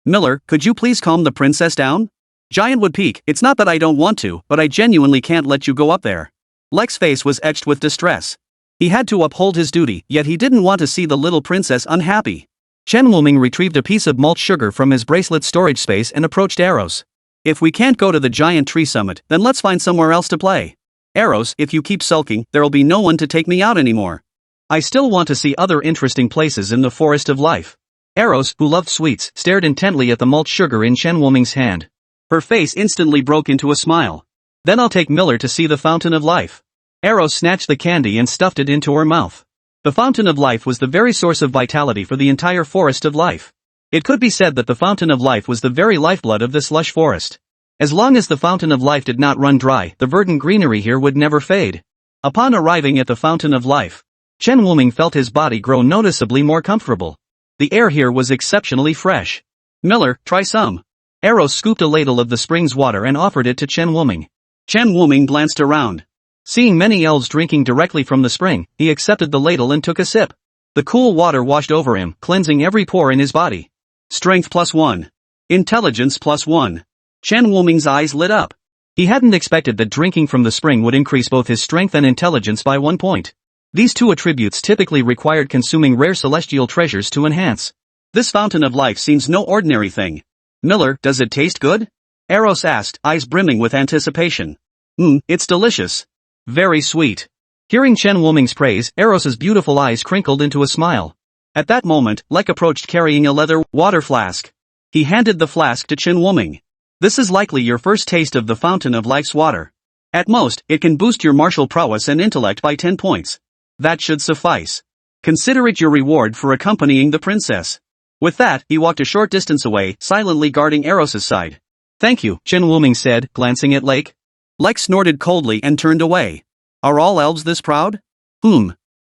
Miller, could you please calm the princess down? Giant would peak, it's not that I don't want to, but I genuinely can't let you go up there. Lek's face was etched with distress. He had to uphold his duty, yet he didn't want to see the little princess unhappy. Shen Wuming retrieved a piece of malt sugar from his bracelet storage space and approached Eros. If we can't go to the giant tree summit, then let's find somewhere else to play. Eros, if you keep sulking, there'll be no one to take me out anymore. I still want to see other interesting places in the forest of life. Eros, who loved sweets, stared intently at the malt sugar in Shen Wuming's hand. Her face instantly broke into a smile. Then I'll take Miller to see the fountain of life. Eros snatched the candy and stuffed it into her mouth. The fountain of life was the very source of vitality for the entire forest of life. It could be said that the fountain of life was the very lifeblood of this lush forest. As long as the fountain of life did not run dry, the verdant greenery here would never fade. Upon arriving at the fountain of life, Shen Wuming felt his body grow noticeably more comfortable. The air here was exceptionally fresh. Miller, try some. Eros scooped a ladle of the spring's water and offered it to Shen Wuming. Shen Wuming glanced around. Seeing many elves drinking directly from the spring, he accepted the ladle and took a sip. The cool water washed over him, cleansing every pore in his body. Strength +1. Intelligence +1. Shen Wuming's eyes lit up. He hadn't expected that drinking from the spring would increase both his strength and intelligence by 1 point. These two attributes typically required consuming rare celestial treasures to enhance. This fountain of life seems no ordinary thing. Miller, does it taste good? Eros asked, eyes brimming with anticipation. It's delicious. Very sweet. Hearing Shen Wuming's praise, Eros's beautiful eyes crinkled into a smile. At that moment, Lek approached carrying a leather water flask. He handed the flask to Shen Wuming. This is likely your first taste of the fountain of life's water. At most, it can boost your martial prowess and intellect by 10 points. That should suffice. Consider it your reward for accompanying the princess. With that, he walked a short distance away, silently guarding Eros's side. Thank you, Shen Wuming said, glancing at Lek. Lek snorted coldly and turned away. Are all elves this proud?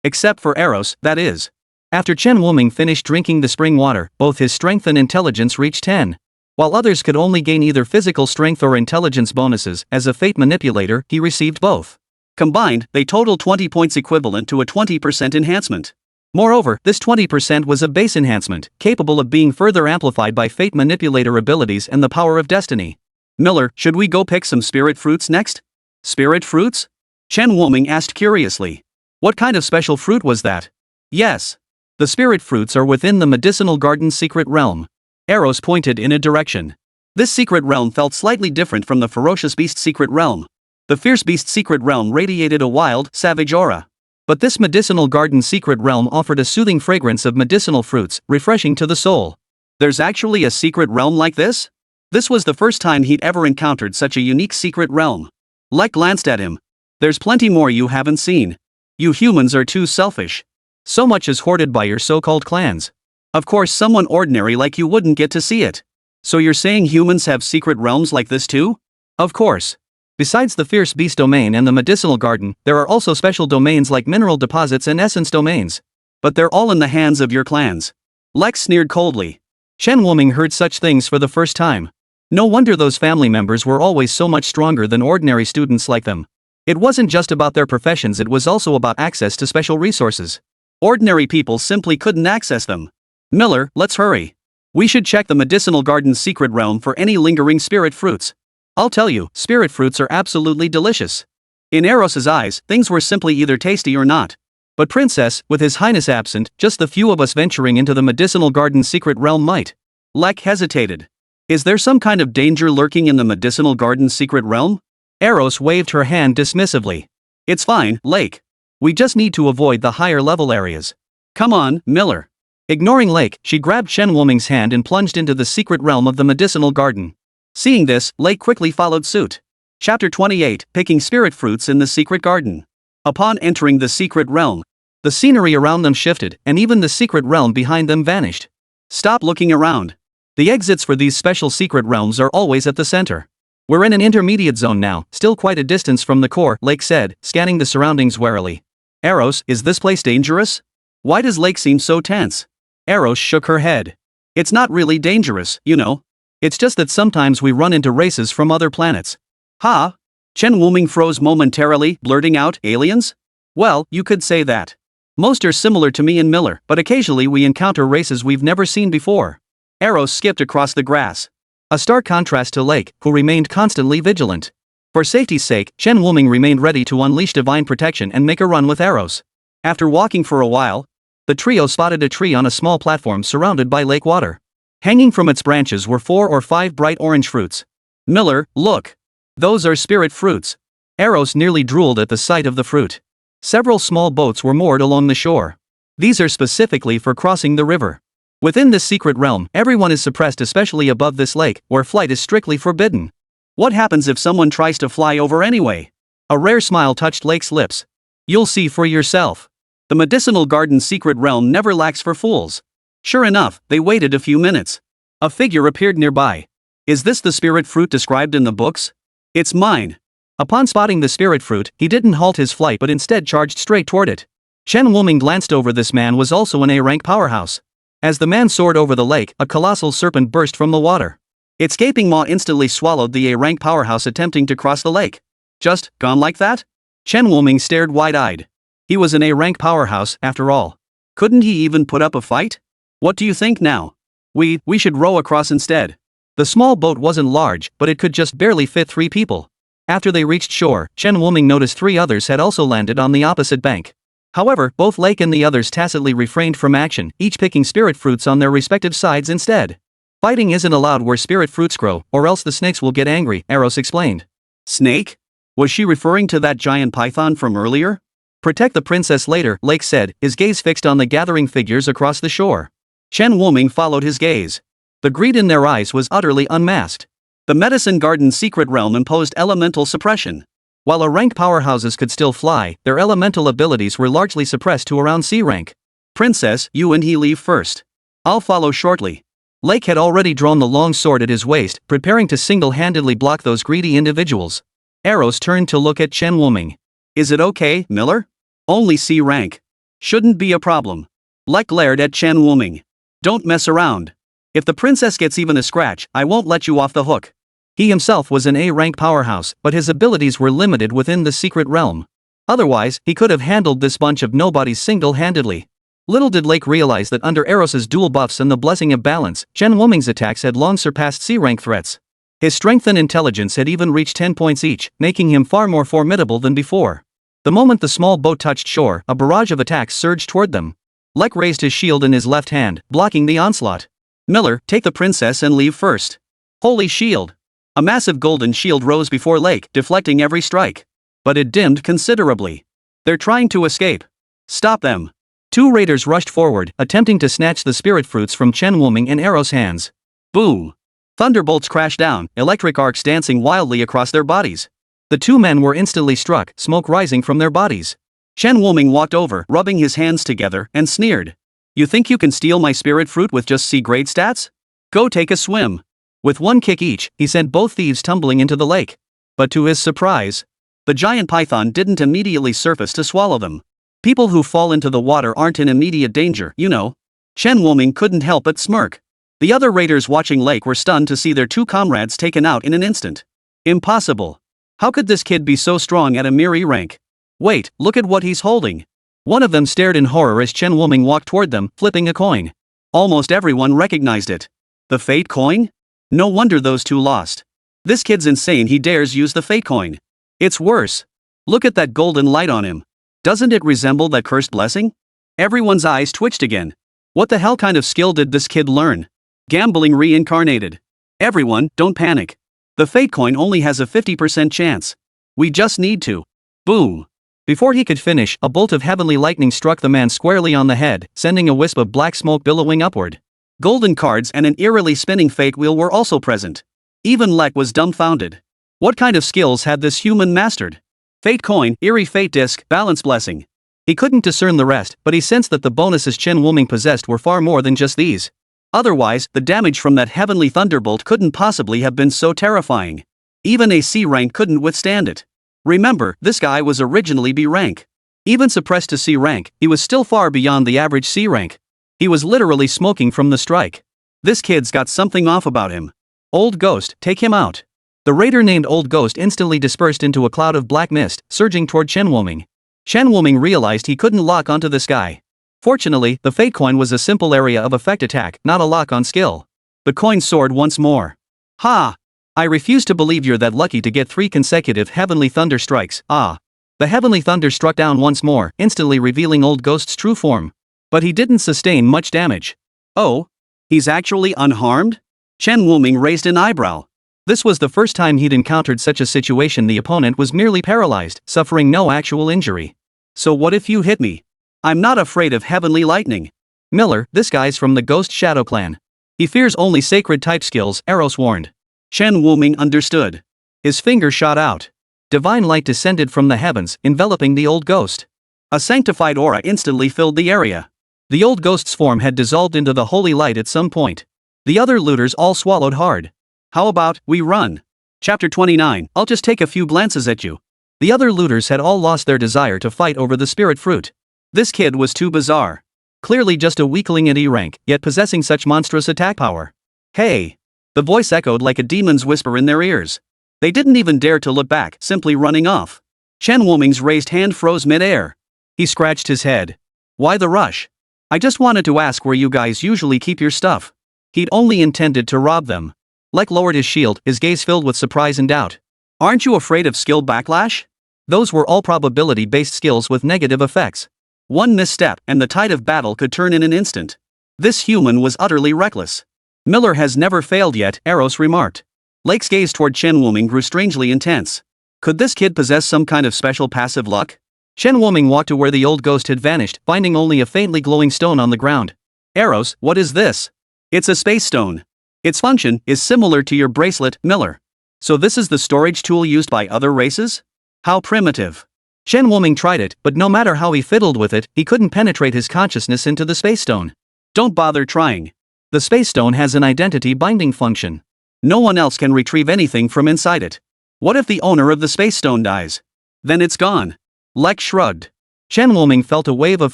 Except for Eros, that is. After Shen Wuming finished drinking the spring water, both his strength and intelligence reached 10. While others could only gain either physical strength or intelligence bonuses, as a fate manipulator, he received both. Combined, they totaled 20 points equivalent to a 20% enhancement. Moreover, this 20% was a base enhancement, capable of being further amplified by fate manipulator abilities and the power of destiny. Miller, should we go pick some spirit fruits next? Spirit fruits? Shen Wuming asked curiously. What kind of special fruit was that? Yes. The spirit fruits are within the medicinal garden's secret realm. Eros pointed in a direction. This secret realm felt slightly different from the ferocious beast secret realm. The fierce beast secret realm radiated a wild, savage aura. But this medicinal garden secret realm offered a soothing fragrance of medicinal fruits, refreshing to the soul. There's actually a secret realm like this? This was the first time he'd ever encountered such a unique secret realm. Lek glanced at him. There's plenty more you haven't seen. You humans are too selfish. So much is hoarded by your so-called clans. Of course someone ordinary like you wouldn't get to see it. So you're saying humans have secret realms like this too? Of course. Besides the fierce beast domain and the medicinal garden, there are also special domains like mineral deposits and essence domains. But they're all in the hands of your clans. Lek sneered coldly. Shen Wuming heard such things for the first time. No wonder those family members were always so much stronger than ordinary students like them. It wasn't just about their professions, it was also about access to special resources. Ordinary people simply couldn't access them. Miller, let's hurry. We should check the medicinal garden's secret realm for any lingering spirit fruits. I'll tell you, spirit fruits are absolutely delicious. In Eros's eyes, things were simply either tasty or not. But Princess, with His Highness absent, just the few of us venturing into the medicinal garden's secret realm might. Lek hesitated. Is there some kind of danger lurking in the medicinal garden's secret realm? Eros waved her hand dismissively. It's fine, Lake. We just need to avoid the higher level areas. Come on, Miller. Ignoring Lake, she grabbed Shen Wuming's hand and plunged into the secret realm of the medicinal garden. Seeing this, Lake quickly followed suit. Chapter 28, Picking Spirit Fruits in the Secret Garden. Upon entering the secret realm, The scenery around them shifted, and even the secret realm behind them vanished. Stop looking around. The exits for these special secret realms are always at the center. We're in an intermediate zone now, still quite a distance from the core, Lake said, scanning the surroundings warily. Eros, is this place dangerous? Why does Lake seem so tense? Eros shook her head. It's not really dangerous, you know. It's just that sometimes we run into races from other planets. Ha? Chen Wuming froze momentarily, blurting out, aliens? Well, you could say that. Most are similar to me and Miller, but occasionally we encounter races we've never seen before. Eros skipped across the grass. A stark contrast to Lake, who remained constantly vigilant. For safety's sake, Chen Wuming remained ready to unleash divine protection and make a run with Eros. After walking for a while, the trio spotted a tree on a small platform surrounded by lake water. Hanging from its branches were 4 or 5 bright orange fruits. Miller, look. Those are spirit fruits. Eros nearly drooled at the sight of the fruit. Several small boats were moored along the shore. These are specifically for crossing the river. Within this secret realm, everyone is suppressed, especially above this lake, where flight is strictly forbidden. What happens if someone tries to fly over anyway? A rare smile touched Lake's lips. You'll see for yourself. The medicinal garden's secret realm never lacks for fools. Sure enough, they waited a few minutes. A figure appeared nearby. Is this the spirit fruit described in the books? It's mine. Upon spotting the spirit fruit, he didn't halt his flight but instead charged straight toward it. Chen Wuming glanced over. This man was also an A-rank powerhouse. As the man soared over the lake, a colossal serpent burst from the water. Its gaping maw instantly swallowed the A-rank powerhouse attempting to cross the lake. Just gone like that? Chen Wuming stared wide-eyed. He was an A-rank powerhouse, after all. Couldn't he even put up a fight? What do you think now? We should row across instead. The small boat wasn't large, but it could just barely fit 3 people. After they reached shore, Chen Wuming noticed 3 others had also landed on the opposite bank. However, both Lake and the others tacitly refrained from action, each picking spirit fruits on their respective sides instead. Fighting isn't allowed where spirit fruits grow, or else the snakes will get angry, Eros explained. Snake? Was she referring to that giant python from earlier? Protect the princess later, Lake said, his gaze fixed on the gathering figures across the shore. Chen Wuming followed his gaze. The greed in their eyes was utterly unmasked. The medicine garden's secret realm imposed elemental suppression. While A-rank powerhouses could still fly, their elemental abilities were largely suppressed to around C rank. Princess, you and he leave first. I'll follow shortly. Lake had already drawn the long sword at his waist, preparing to single-handedly block those greedy individuals. Eros turned to look at Chen Wuming. Is it okay, Miller? Only C rank. Shouldn't be a problem. Lake glared at Chen Wuming. Don't mess around. If the princess gets even a scratch, I won't let you off the hook. He himself was an A-rank powerhouse, but his abilities were limited within the secret realm. Otherwise, he could have handled this bunch of nobodies single-handedly. Little did Lake realize that under Eros's dual buffs and the blessing of balance, Chen Wuming's attacks had long surpassed C-rank threats. His strength and intelligence had even reached 10 points each, making him far more formidable than before. The moment the small boat touched shore, a barrage of attacks surged toward them. Lake raised his shield in his left hand, blocking the onslaught. Miller, take the princess and leave first. Holy shield. A massive golden shield rose before Lake, deflecting every strike. But it dimmed considerably. They're trying to escape. Stop them. 2 raiders rushed forward, attempting to snatch the spirit fruits from Chen Wuming and Eros' hands. Boom. Thunderbolts crashed down, electric arcs dancing wildly across their bodies. The 2 men were instantly struck, smoke rising from their bodies. Chen Wuming walked over, rubbing his hands together, and sneered. You think you can steal my spirit fruit with just C-grade stats? Go take a swim. With 1 kick each, he sent both thieves tumbling into the lake. But to his surprise, the giant python didn't immediately surface to swallow them. People who fall into the water aren't in immediate danger, you know. Chen Wuming couldn't help but smirk. The other raiders watching Lake were stunned to see their 2 comrades taken out in an instant. Impossible. How could this kid be so strong at a mere E rank? Wait, look at what he's holding. One of them stared in horror as Chen Wuming walked toward them, flipping a coin. Almost everyone recognized it. The fate coin? No wonder those 2 lost. This kid's insane, he dares use the fate coin. It's worse. Look at that golden light on him. Doesn't it resemble that cursed blessing? Everyone's eyes twitched again. What the hell kind of skill did this kid learn? Gambling reincarnated. Everyone, don't panic. The fate coin only has a 50% chance. We just need to. Boom. Before he could finish, a bolt of heavenly lightning struck the man squarely on the head, sending a wisp of black smoke billowing upward. Golden cards and an eerily spinning fate wheel were also present. Even Lek was dumbfounded. What kind of skills had this human mastered? Fate coin, eerie fate disc, balance blessing. He couldn't discern the rest, but he sensed that the bonuses Chen Wuming possessed were far more than just these. Otherwise, the damage from that heavenly thunderbolt couldn't possibly have been so terrifying. Even a C rank couldn't withstand it. Remember, this guy was originally B rank. Even suppressed to C rank, he was still far beyond the average C rank. He was literally smoking from the strike. This kid's got something off about him. Old Ghost, take him out. The raider named Old Ghost instantly dispersed into a cloud of black mist, surging toward Chen Wuming. Chen Wuming realized he couldn't lock onto this guy. Fortunately, the fate coin was a simple area of effect attack, not a lock on skill. The coin soared once more. Ha! I refuse to believe you're that lucky to get 3 consecutive heavenly thunder strikes. Ah! The heavenly thunder struck down once more, instantly revealing Old Ghost's true form. But he didn't sustain much damage. Oh? He's actually unharmed? Chen Wuming raised an eyebrow. This was the first time he'd encountered such a situation. The opponent was merely paralyzed, suffering no actual injury. So what if you hit me? I'm not afraid of heavenly lightning. Miller, this guy's from the Ghost Shadow clan. He fears only sacred type skills, Eros warned. Chen Wuming understood. His finger shot out. Divine light descended from the heavens, enveloping the Old Ghost. A sanctified aura instantly filled the area. The Old Ghost's form had dissolved into the holy light at some point. The other looters all swallowed hard. How about, we run? Chapter 29, I'll just take a few glances at you. The other looters had all lost their desire to fight over the spirit fruit. This kid was too bizarre. Clearly just a weakling at E rank, yet possessing such monstrous attack power. Hey! The voice echoed like a demon's whisper in their ears. They didn't even dare to look back, simply running off. Chen Wuming's raised hand froze mid-air. He scratched his head. Why the rush? I just wanted to ask where you guys usually keep your stuff. He'd only intended to rob them. Lek lowered his shield, his gaze filled with surprise and doubt. Aren't you afraid of skill backlash? Those were all probability-based skills with negative effects. One misstep, and the tide of battle could turn in an instant. This human was utterly reckless. Miller has never failed yet, Eros remarked. Lake's gaze toward Chen Wuming grew strangely intense. Could this kid possess some kind of special passive luck? Chen Wuming walked to where the Old Ghost had vanished, finding only a faintly glowing stone on the ground. Eros, what is this? It's a space stone. Its function is similar to your bracelet, Miller. So this is the storage tool used by other races? How primitive. Chen Wuming tried it, but no matter how he fiddled with it, he couldn't penetrate his consciousness into the space stone. Don't bother trying. The space stone has an identity binding function. No one else can retrieve anything from inside it. What if the owner of the space stone dies? Then it's gone. Lek shrugged. Chen Wuming felt a wave of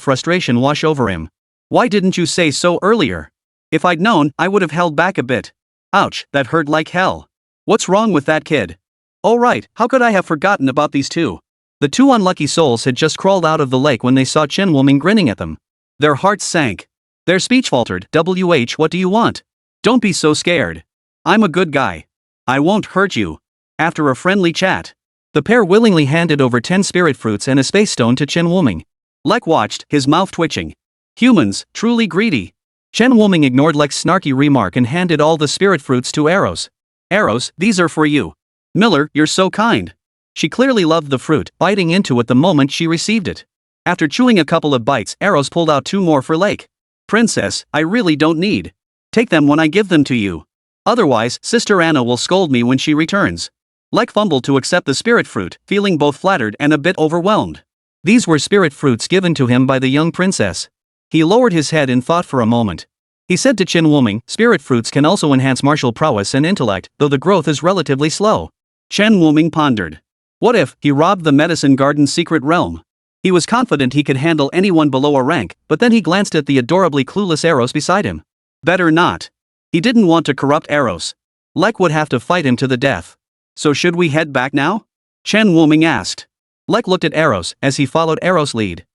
frustration wash over him. Why didn't you say so earlier? If I'd known, I would have held back a bit. Ouch, that hurt like hell. What's wrong with that kid? Oh right, how could I have forgotten about these two? The two unlucky souls had just crawled out of the lake when they saw Chen Wuming grinning at them. Their hearts sank. Their speech faltered. WH, what do you want? Don't be so scared. I'm a good guy. I won't hurt you. After a friendly chat, the pair willingly handed over 10 spirit fruits and a space stone to Chen Wuming. Lek watched, his mouth twitching. Humans, truly greedy. Chen Wuming ignored Lek's snarky remark and handed all the spirit fruits to Eros. Eros, these are for you. Miller, you're so kind. She clearly loved the fruit, biting into it the moment she received it. After chewing a couple of bites, Eros pulled out 2 more for Lake. Princess, I really don't need. Take them when I give them to you. Otherwise, Sister Anna will scold me when she returns. Lek fumbled to accept the spirit fruit, feeling both flattered and a bit overwhelmed. These were spirit fruits given to him by the young princess. He lowered his head in thought for a moment. He said to Chen Wuming, spirit fruits can also enhance martial prowess and intellect, though the growth is relatively slow. Chen Wuming pondered. What if he robbed the medicine garden's secret realm? He was confident he could handle anyone below a rank, but then he glanced at the adorably clueless Eros beside him. Better not. He didn't want to corrupt Eros. Lek would have to fight him to the death. So should we head back now? Chen Wuming asked. Lek looked at Eros as he followed Eros' lead.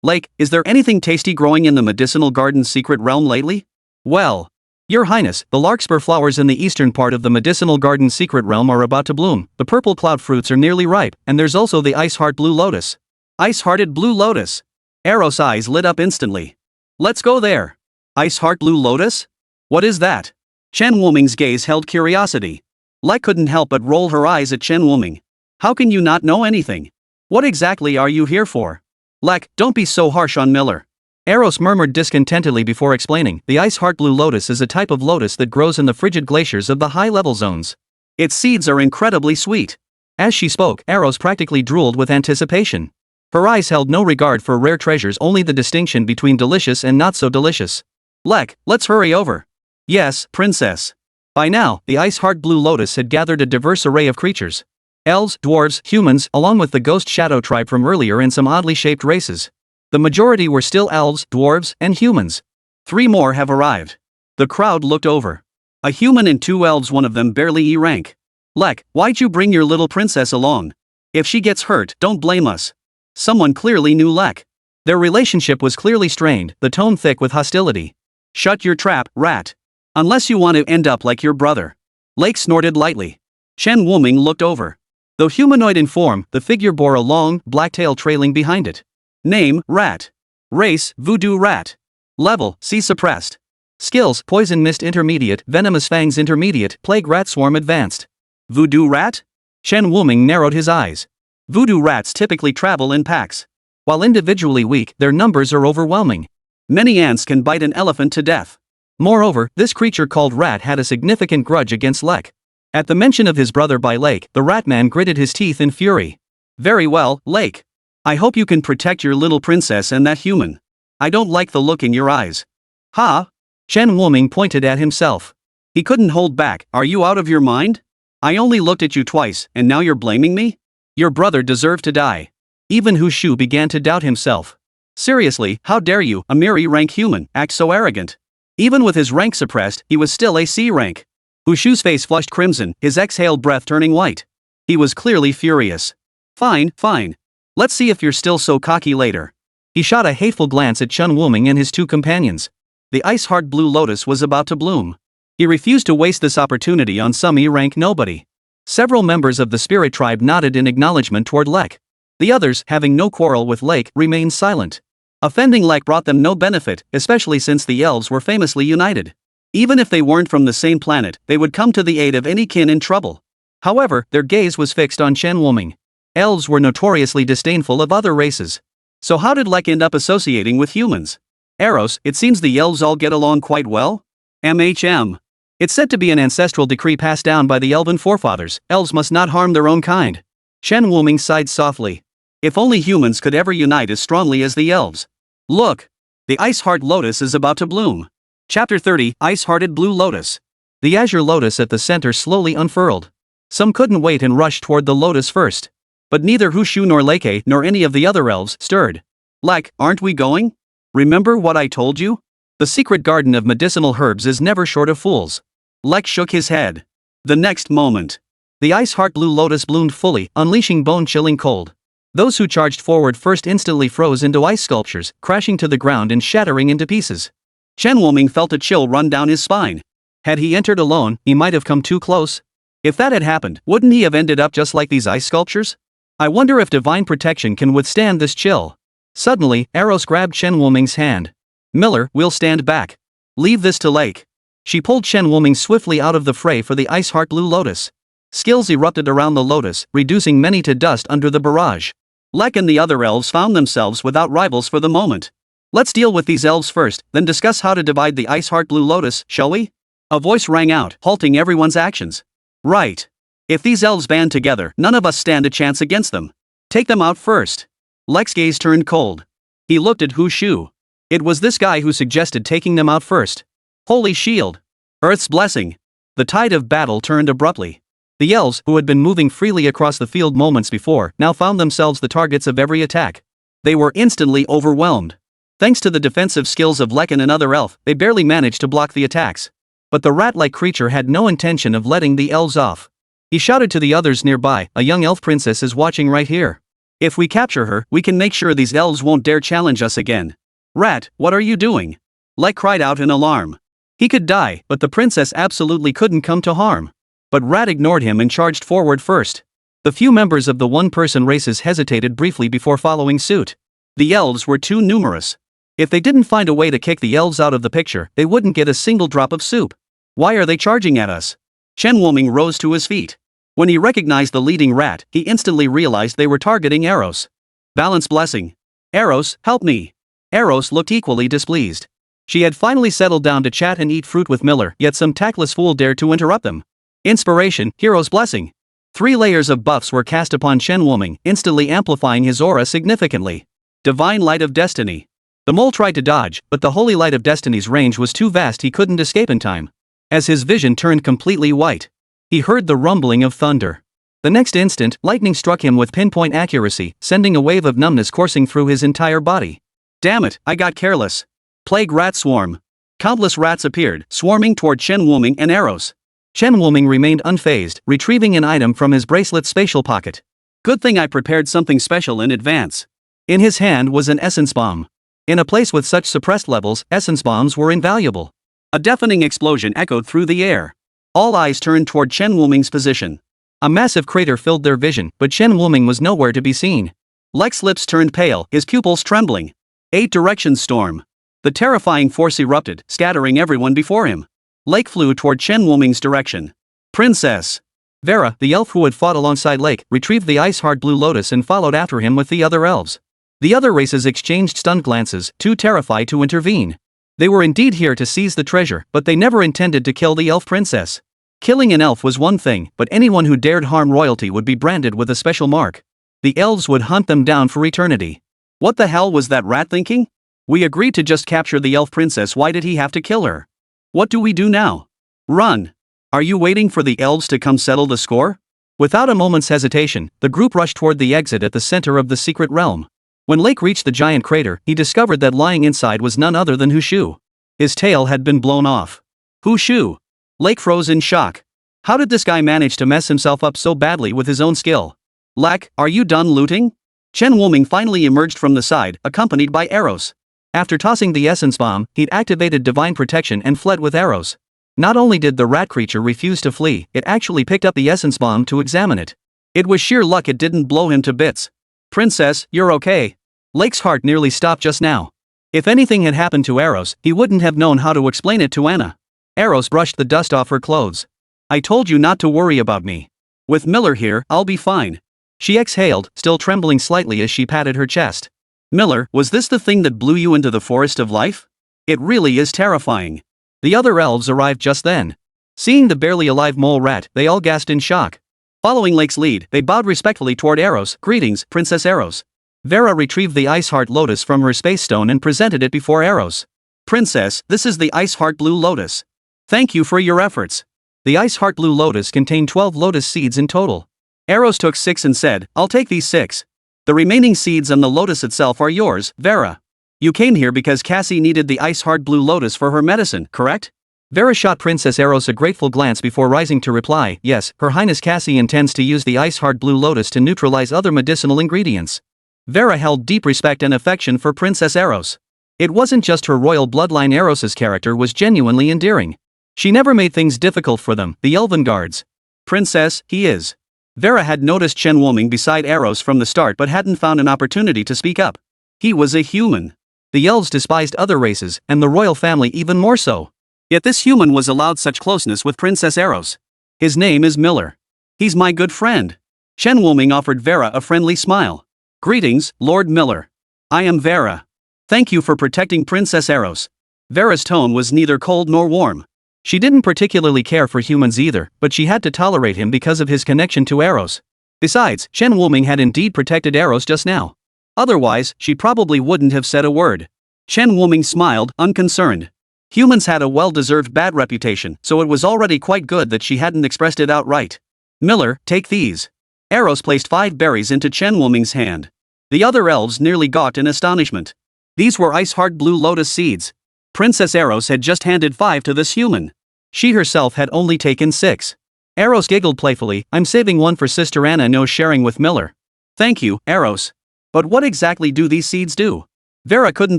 Lake, is there anything tasty growing in the medicinal garden's secret realm lately? Well, Your Highness, the larkspur flowers in the eastern part of the medicinal garden's secret realm are about to bloom, the purple cloud fruits are nearly ripe, and there's also the ice-heart blue lotus. Ice-hearted blue lotus. Eros' eyes lit up instantly. Let's go there. Ice-heart blue lotus? What is that? Chen Wuming's gaze held curiosity. Lek couldn't help but roll her eyes at Chen Wuming. How can you not know anything? What exactly are you here for? Lek, don't be so harsh on Miller. Eros murmured discontentedly before explaining, the ice-heart blue lotus is a type of lotus that grows in the frigid glaciers of the high-level zones. Its seeds are incredibly sweet. As she spoke, Eros practically drooled with anticipation. Her eyes held no regard for rare treasures, only the distinction between delicious and not so delicious. Lek, let's hurry over. Yes, princess. By now, the ice-heart Blue Lotus had gathered a diverse array of creatures. Elves, dwarves, humans, along with the ghost shadow tribe from earlier and some oddly shaped races. The majority were still elves, dwarves, and humans. 3 more have arrived. The crowd looked over. A human and 2 elves, one of them barely E rank. Lek, why'd you bring your little princess along? If she gets hurt, don't blame us. Someone clearly knew Lek. Their relationship was clearly strained, the tone thick with hostility. Shut your trap, rat. Unless you want to end up like your brother. Lake snorted lightly. Chen Wuming looked over. Though humanoid in form, the figure bore a long, black tail trailing behind it. Name, Rat. Race, Voodoo Rat. Level, C suppressed. Skills, Poison Mist Intermediate, Venomous Fangs Intermediate, Plague Rat Swarm Advanced. Voodoo Rat? Chen Wuming narrowed his eyes. Voodoo rats typically travel in packs. While individually weak, their numbers are overwhelming. Many ants can bite an elephant to death. Moreover, this creature called Rat had a significant grudge against Lek. At the mention of his brother by Lake, the Ratman gritted his teeth in fury. Very well, Lake. I hope you can protect your little princess and that human. I don't like the look in your eyes. Ha? Chen Wuming pointed at himself. He couldn't hold back. Are you out of your mind? I only looked at you twice, and now you're blaming me? Your brother deserved to die. Even Hu Shu began to doubt himself. Seriously, how dare you, a mere E rank human, act so arrogant? Even with his rank suppressed, he was still a C rank. Hu Shu's face flushed crimson, his exhaled breath turning white. He was clearly furious. Fine, fine. Let's see if you're still so cocky later. He shot a hateful glance at Chen Wuming and his 2 companions. The ice-heart Blue Lotus was about to bloom. He refused to waste this opportunity on some E-rank nobody. Several members of the spirit tribe nodded in acknowledgement toward Lek. The others, having no quarrel with Lake, remained silent. Offending Lek brought them no benefit, especially since the elves were famously united. Even if they weren't from the same planet, they would come to the aid of any kin in trouble. However, their gaze was fixed on Chen Wuming. Elves were notoriously disdainful of other races. So how did Lek end up associating with humans? Eros, it seems the elves all get along quite well? MHM. It's said to be an ancestral decree passed down by the elven forefathers. Elves must not harm their own kind. Chen Wuming sighed softly. If only humans could ever unite as strongly as the elves. Look! The ice-heart lotus is about to bloom. Chapter 30, Ice-hearted Blue Lotus. The azure lotus at the center slowly unfurled. Some couldn't wait and rushed toward the lotus first. But neither Hu Shu nor Leke nor any of the other elves stirred. Lek, aren't we going? Remember what I told you? The secret garden of medicinal herbs is never short of fools. Lek shook his head. The next moment, the ice-heart Blue Lotus bloomed fully, unleashing bone-chilling cold. Those who charged forward first instantly froze into ice sculptures, crashing to the ground and shattering into pieces. Chen Wuming felt a chill run down his spine. Had he entered alone, he might have come too close. If that had happened, wouldn't he have ended up just like these ice sculptures? I wonder if divine protection can withstand this chill. Suddenly, Eros grabbed Chen Wuming's hand. Miller, we'll stand back. Leave this to Lake. She pulled Chen Wuming swiftly out of the fray for the ice-heart Blue Lotus. Skills erupted around the lotus, reducing many to dust under the barrage. Lek and the other elves found themselves without rivals for the moment. Let's deal with these elves first, then discuss how to divide the ice-heart Blue Lotus, shall we? A voice rang out, halting everyone's actions. Right. If these elves band together, none of us stand a chance against them. Take them out first. Lek's gaze turned cold. He looked at Hu Shu. It was this guy who suggested taking them out first. Holy shield. Earth's blessing. The tide of battle turned abruptly. The elves, who had been moving freely across the field moments before, now found themselves the targets of every attack. They were instantly overwhelmed. Thanks to the defensive skills of Lek and another elf, they barely managed to block the attacks. But the rat-like creature had no intention of letting the elves off. He shouted to the others nearby, a young elf princess is watching right here. If we capture her, we can make sure these elves won't dare challenge us again. Rat, what are you doing? Lek cried out in alarm. He could die, but the princess absolutely couldn't come to harm. But Rat ignored him and charged forward first. The few members of the one-person races hesitated briefly before following suit. The elves were too numerous. If they didn't find a way to kick the elves out of the picture, they wouldn't get a single drop of soup. Why are they charging at us? Chen Wuming rose to his feet. When he recognized the leading rat, he instantly realized they were targeting Eros. Balance blessing. Eros, help me. Eros looked equally displeased. She had finally settled down to chat and eat fruit with Miller, yet some tactless fool dared to interrupt them. Inspiration, hero's blessing. 3 layers of buffs were cast upon Chen Wuming, instantly amplifying his aura significantly. Divine Light of Destiny. The mole tried to dodge, but the Holy Light of Destiny's range was too vast he couldn't escape in time. As his vision turned completely white, he heard the rumbling of thunder. The next instant, lightning struck him with pinpoint accuracy, sending a wave of numbness coursing through his entire body. Damn it, I got careless. Plague rat swarm. Countless rats appeared, swarming toward Chen Wuming and arrows. Chen Wuming remained unfazed, retrieving an item from his bracelet's spatial pocket. Good thing I prepared something special in advance. In his hand was an essence bomb. In a place with such suppressed levels, essence bombs were invaluable. A deafening explosion echoed through the air. All eyes turned toward Chen Wuming's position. A massive crater filled their vision, but Chen Wuming was nowhere to be seen. Lek's lips turned pale, his pupils trembling. 8 directions storm. The terrifying force erupted, scattering everyone before him. Lake flew toward Chen Wuming's direction. Princess. Vera, the elf who had fought alongside Lake, retrieved the ice-hard blue lotus and followed after him with the other elves. The other races exchanged stunned glances, too terrified to intervene. They were indeed here to seize the treasure, but they never intended to kill the elf princess. Killing an elf was one thing, but anyone who dared harm royalty would be branded with a special mark. The elves would hunt them down for eternity. What the hell was that rat thinking? We agreed to just capture the elf princess, why did he have to kill her? What do we do now? Run! Are you waiting for the elves to come settle the score? Without a moment's hesitation, the group rushed toward the exit at the center of the secret realm. When Lake reached the giant crater, he discovered that lying inside was none other than Hushu. His tail had been blown off. Hushu! Lake froze in shock. How did this guy manage to mess himself up so badly with his own skill? Lak, are you done looting? Chen Wuming finally emerged from the side, accompanied by arrows. After tossing the essence bomb, he'd activated divine protection and fled with arrows. Not only did the rat creature refuse to flee, it actually picked up the essence bomb to examine it. It was sheer luck it didn't blow him to bits. Princess, you're okay. Lake's heart nearly stopped just now. If anything had happened to Arrows, he wouldn't have known how to explain it to Anna. Arrows brushed the dust off her clothes. I told you not to worry about me. With Miller here, I'll be fine. She exhaled, still trembling slightly as she patted her chest. Miller, was this the thing that blew you into the forest of life? It really is terrifying. The other elves arrived just then. Seeing the barely alive mole rat, they all gasped in shock. Following Lake's lead, they bowed respectfully toward Arrows. Greetings, Princess Arrows. Vera retrieved the Ice Heart Lotus from her space stone and presented it before Arrows. Princess, this is the Ice Heart Blue Lotus. Thank you for your efforts. The Ice Heart Blue Lotus contained 12 lotus seeds in total. Arrows took 6 and said, I'll take these 6. The remaining seeds and the lotus itself are yours, Vera. You came here because Cassie needed the Ice Heart Blue Lotus for her medicine, correct? Vera shot Princess Arrows a grateful glance before rising to reply, yes, Her Highness Cassie intends to use the Ice Heart Blue Lotus to neutralize other medicinal ingredients. Vera held deep respect and affection for Princess Arrows. It wasn't just her royal bloodline, Arrows' character was genuinely endearing. She never made things difficult for them, the elven guards. Princess, he is. Vera had noticed Chen Wuming beside Arrows from the start but hadn't found an opportunity to speak up. He was a human. The elves despised other races, and the royal family even more so. Yet this human was allowed such closeness with Princess Arrows. His name is Miller. He's my good friend. Chen Wuming offered Vera a friendly smile. Greetings, Lord Miller. I am Vera. Thank you for protecting Princess Arrows. Vera's tone was neither cold nor warm. She didn't particularly care for humans either, but she had to tolerate him because of his connection to Arrows. Besides, Chen Wuming had indeed protected Arrows just now. Otherwise, she probably wouldn't have said a word. Chen Wuming smiled, unconcerned. Humans had a well-deserved bad reputation, so it was already quite good that she hadn't expressed it outright. Miller, take these. Arrows placed 5 berries into Chen Wuming's hand. The other elves nearly gawked in astonishment. These were Ice Heart Blue Lotus seeds. Princess Arrows had just handed 5 to this human. She herself had only taken 6. Arrows giggled playfully, I'm saving 1 for Sister Anna, no sharing with Miller. Thank you, Arrows. But what exactly do these seeds do? Vera couldn't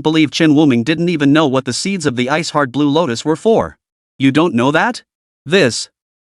believe Chen Wuming didn't even know what the seeds of the Ice Heart Blue Lotus were for. You don't know that?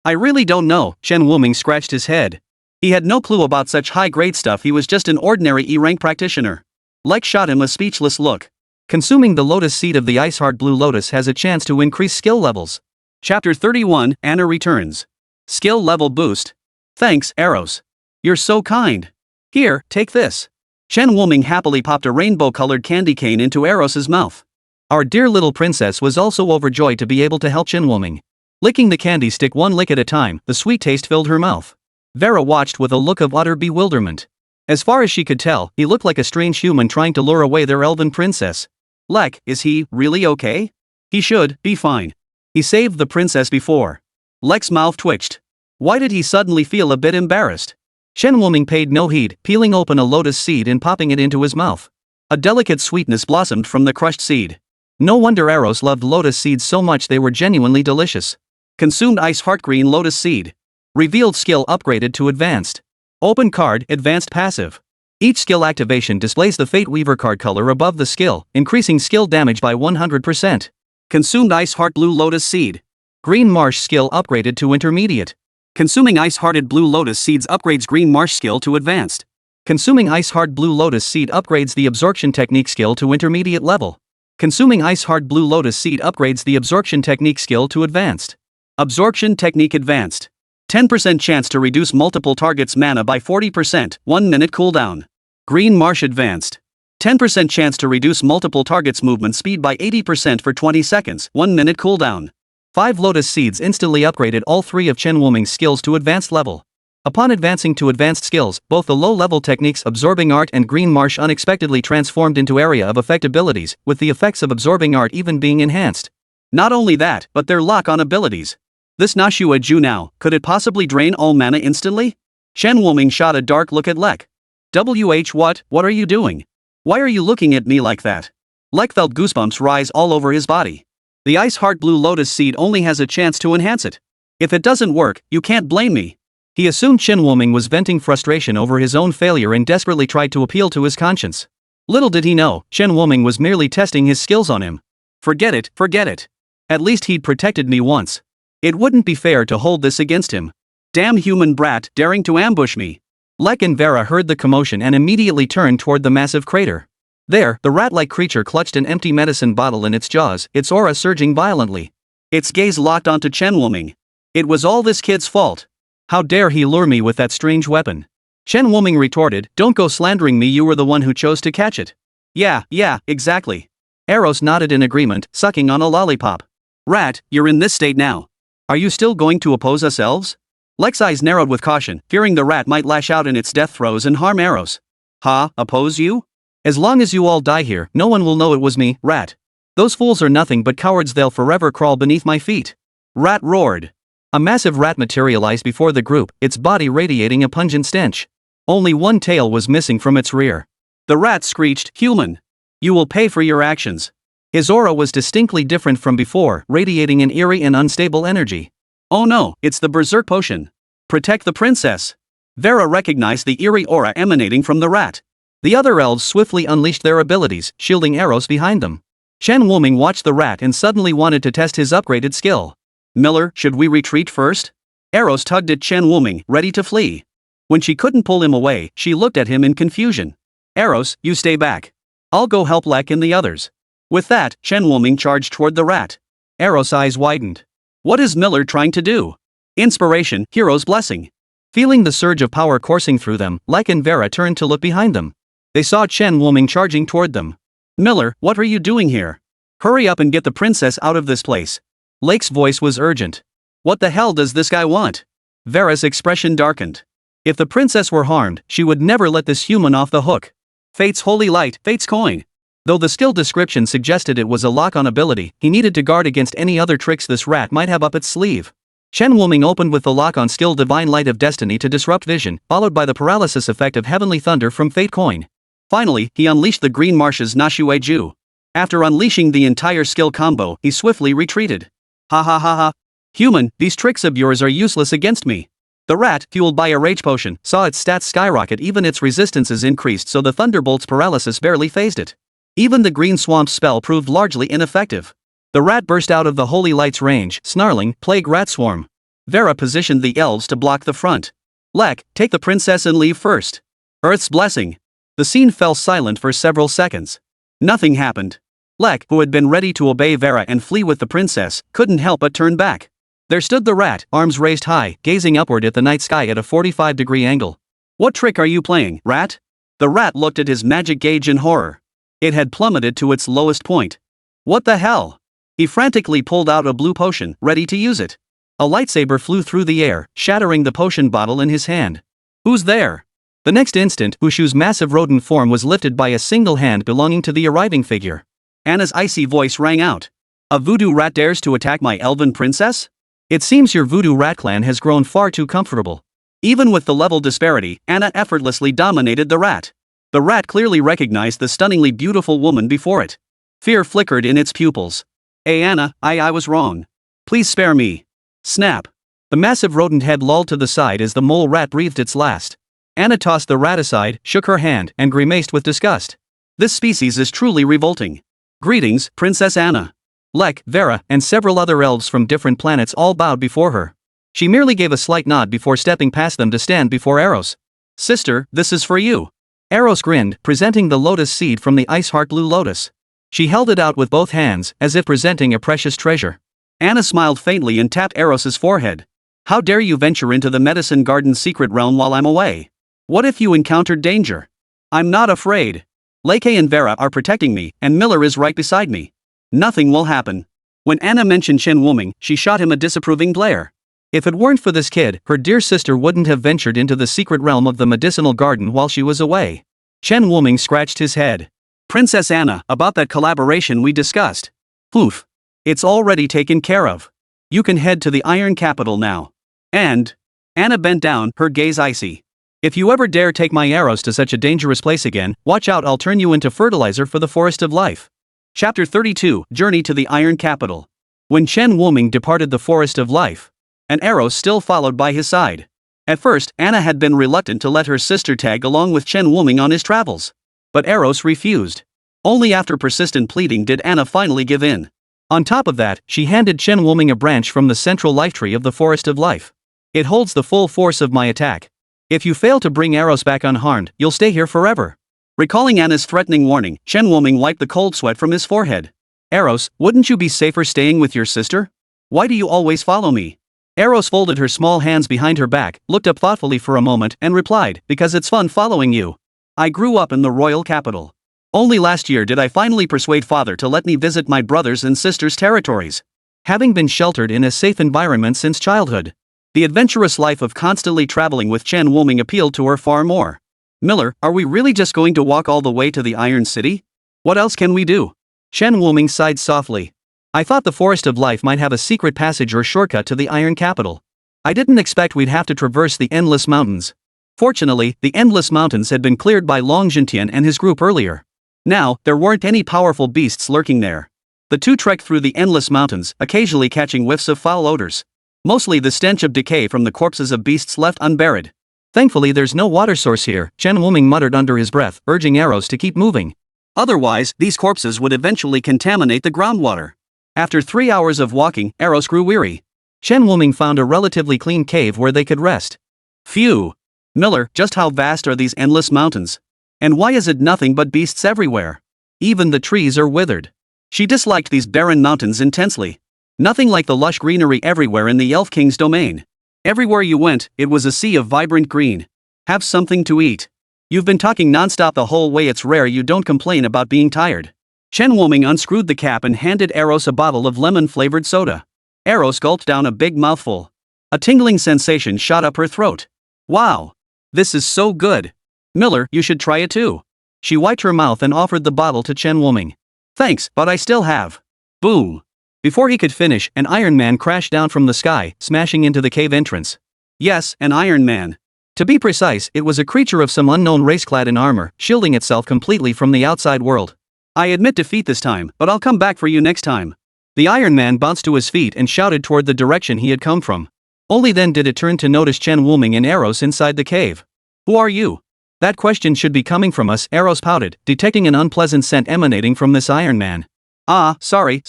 I really don't know, Chen Wuming scratched his head. He had no clue about such high-grade stuff, he was just an ordinary E-rank practitioner. Like shot him a speechless look. Consuming the lotus seed of the Ice Heart Blue Lotus has a chance to increase skill levels. Chapter 31, Anna returns. Skill level boost. Thanks, Arrows. You're so kind. Here, take this. Chen Wuming happily popped a rainbow-colored candy cane into Arrows' mouth. Our dear little princess was also overjoyed to be able to help Chen Wuming. Licking the candy stick 1 lick at a time, the sweet taste filled her mouth. Vera watched with a look of utter bewilderment. As far as she could tell, he looked like a strange human trying to lure away their elven princess. Lek, is he really okay? He should be fine. He saved the princess before. Lek's mouth twitched. Why did he suddenly feel a bit embarrassed? Shen Wuming paid no heed, peeling open a lotus seed and popping it into his mouth. A delicate sweetness blossomed from the crushed seed. No wonder Eros loved lotus seeds so much, they were genuinely delicious. Consumed ice heart green lotus seed. Revealed skill upgraded to advanced. Open card, advanced passive. Each skill activation displays the Fate Weaver card color above the skill, increasing skill damage by 100%. Consumed ice heart blue lotus seed. Green marsh skill upgraded to intermediate. Consuming ice-hearted blue lotus seeds upgrades green marsh skill to advanced. Consuming ice-heart blue lotus seed upgrades the absorption technique skill to intermediate level. Consuming ice-heart blue lotus seed upgrades the absorption technique skill to advanced. Absorption technique advanced. 10% chance to reduce multiple targets' mana by 40%, 1 minute cooldown. Green marsh advanced. 10% chance to reduce multiple targets' movement speed by 80% for 20 seconds, 1 minute cooldown. 5 lotus seeds instantly upgraded all 3 of Chen Wuming's skills to advanced level. Upon advancing to advanced skills, both the low-level techniques Absorbing Art and Green Marsh unexpectedly transformed into area of effect abilities, with the effects of Absorbing Art even being enhanced. Not only that, but their lock-on abilities. This Nashua Ju now, could it possibly drain all mana instantly? Shen Wuming shot a dark look at Lek. What are you doing? Why are you looking at me like that? Lek felt goosebumps rise all over his body. The Ice Heart Blue Lotus Seed only has a chance to enhance it. If it doesn't work, you can't blame me. He assumed Shen Wuming was venting frustration over his own failure and desperately tried to appeal to his conscience. Little did he know, Shen Wuming was merely testing his skills on him. Forget it. At least he'd protected me once. It wouldn't be fair to hold this against him. Damn human brat, daring to ambush me. Lek and Vera heard the commotion and immediately turned toward the massive crater. There, the rat-like creature clutched an empty medicine bottle in its jaws, its aura surging violently. Its gaze locked onto Chen Wuming. It was all this kid's fault. How dare he lure me with that strange weapon? Chen Wuming retorted, don't go slandering me, you were the one who chose to catch it. Yeah, exactly. Eros nodded in agreement, sucking on a lollipop. Rat, you're in this state now. Are you still going to oppose us elves? Lek's eyes narrowed with caution, fearing the rat might lash out in its death throes and harm Eros. Oppose you? As long as you all die here, no one will know it was me, rat. Those fools are nothing but cowards, they'll forever crawl beneath my feet. Rat roared. A massive rat materialized before the group, its body radiating a pungent stench. Only one tail was missing from its rear. The rat screeched, human. You will pay for your actions. His aura was distinctly different from before, radiating an eerie and unstable energy. Oh no, it's the berserk potion. Protect the princess. Vera recognized the eerie aura emanating from the rat. The other elves swiftly unleashed their abilities, shielding Eros behind them. Shen Wuming watched the rat and suddenly wanted to test his upgraded skill. Miller, should we retreat first? Eros tugged at Shen Wuming, ready to flee. When she couldn't pull him away, she looked at him in confusion. Eros, you stay back. I'll go help Lek and the others. With that, Shen Wuming charged toward the rat. Eros' eyes widened. What is Miller trying to do? Inspiration, hero's blessing. Feeling the surge of power coursing through them, Lek and Vera turned to look behind them. They saw Chen Wuming charging toward them. Miller, what are you doing here? Hurry up and get the princess out of this place. Lake's voice was urgent. What the hell does this guy want? Vera's expression darkened. If the princess were harmed, she would never let this human off the hook. Fate's holy light, Fate's coin. Though the skill description suggested it was a lock-on ability, he needed to guard against any other tricks this rat might have up its sleeve. Shen Wuming opened with the lock-on skill Divine Light of Destiny to disrupt vision, followed by the paralysis effect of Heavenly Thunder from Fate Coin. Finally, he unleashed the Green Marsh's Nashue Ju. After unleashing the entire skill combo, he swiftly retreated. Ha. Human, these tricks of yours are useless against me. The rat, fueled by a rage potion, saw its stats skyrocket, even its resistances increased, so the Thunderbolt's paralysis barely phased it. Even the Green Swamp spell proved largely ineffective. The rat burst out of the Holy Light's range, snarling, Plague Rat Swarm. Vera positioned the elves to block the front. Lek, take the princess and leave first. Earth's blessing. The scene fell silent for several seconds. Nothing happened. Lek, who had been ready to obey Vera and flee with the princess, couldn't help but turn back. There stood the rat, arms raised high, gazing upward at the night sky at a 45-degree angle. What trick are you playing, rat? The rat looked at his magic gauge in horror. It had plummeted to its lowest point. What the hell? He frantically pulled out a blue potion, ready to use it. A lightsaber flew through the air, shattering the potion bottle in his hand. Who's there? The next instant, Wushu's massive rodent form was lifted by a single hand belonging to the arriving figure. Anna's icy voice rang out. A voodoo rat dares to attack my elven princess? It seems your voodoo rat clan has grown far too comfortable. Even with the level disparity, Anna effortlessly dominated the rat. The rat clearly recognized the stunningly beautiful woman before it. Fear flickered in its pupils. Hey Anna, I was wrong. Please spare me. Snap. The massive rodent head lolled to the side as the mole rat breathed its last. Anna tossed the rat aside, shook her hand, and grimaced with disgust. This species is truly revolting. Greetings, Princess Anna. Lek, Vera, and several other elves from different planets all bowed before her. She merely gave a slight nod before stepping past them to stand before Eros. Sister, this is for you. Eros grinned, presenting the lotus seed from the ice heart blue lotus. She held it out with both hands, as if presenting a precious treasure. Anna smiled faintly and tapped Eros's forehead. How dare you venture into the medicine garden's secret realm while I'm away? What if you encountered danger? I'm not afraid. Leke and Vera are protecting me, and Miller is right beside me. Nothing will happen. When Anna mentioned Chen Wuming, she shot him a disapproving glare. If it weren't for this kid, her dear sister wouldn't have ventured into the secret realm of the medicinal garden while she was away. Chen Wuming scratched his head. Princess Anna, about that collaboration we discussed. Poof. It's already taken care of. You can head to the Iron Capital now. And? Anna bent down, her gaze icy. If you ever dare take my arrows to such a dangerous place again, watch out, I'll turn you into fertilizer for the Forest of Life. Chapter 32, Journey to the Iron Capital. When Chen Wuming departed the Forest of Life, an arrow still followed by his side. At first, Anna had been reluctant to let her sister tag along with Chen Wuming on his travels. But Eros refused. Only after persistent pleading did Anna finally give in. On top of that, she handed Chen Wuming a branch from the central life tree of the Forest of Life. It holds the full force of my attack. If you fail to bring Eros back unharmed, you'll stay here forever. Recalling Anna's threatening warning, Chen Wuming wiped the cold sweat from his forehead. Eros, wouldn't you be safer staying with your sister? Why do you always follow me? Eros folded her small hands behind her back, looked up thoughtfully for a moment, and replied, because it's fun following you. I grew up in the royal capital. Only last year did I finally persuade father to let me visit my brothers' and sisters' territories. Having been sheltered in a safe environment since childhood, the adventurous life of constantly traveling with Chen Wuming appealed to her far more. Miller, are we really just going to walk all the way to the Iron City? What else can we do? Chen Wuming sighed softly. I thought the Forest of Life might have a secret passage or shortcut to the Iron Capital. I didn't expect we'd have to traverse the Endless Mountains. Fortunately, the Endless Mountains had been cleared by Long Jintian and his group earlier. Now, there weren't any powerful beasts lurking there. The two trekked through the Endless Mountains, occasionally catching whiffs of foul odors. Mostly the stench of decay from the corpses of beasts left unburied. Thankfully there's no water source here, Chen Wuming muttered under his breath, urging Eros to keep moving. Otherwise, these corpses would eventually contaminate the groundwater. After 3 hours of walking, Eros grew weary. Chen Wuming found a relatively clean cave where they could rest. Phew! Miller, just how vast are these endless mountains? And why is it nothing but beasts everywhere? Even the trees are withered. She disliked these barren mountains intensely. Nothing like the lush greenery everywhere in the Elf King's domain. Everywhere you went, it was a sea of vibrant green. Have something to eat. You've been talking nonstop the whole way, it's rare you don't complain about being tired. Chen Wuming unscrewed the cap and handed Eros a bottle of lemon-flavored soda. Eros gulped down a big mouthful. A tingling sensation shot up her throat. Wow! This is so good! Miller, you should try it too. She wiped her mouth and offered the bottle to Chen Wuming. Thanks, but I still have. Boom! Before he could finish, an Iron Man crashed down from the sky, smashing into the cave entrance. Yes, an Iron Man. To be precise, it was a creature of some unknown race clad in armor, shielding itself completely from the outside world. I admit defeat this time, but I'll come back for you next time. The Iron Man bounced to his feet and shouted toward the direction he had come from. Only then did it turn to notice Chen Wuming and Eros inside the cave. Who are you? That question should be coming from us, Eros pouted, detecting an unpleasant scent emanating from this Iron Man. Ah, sorry.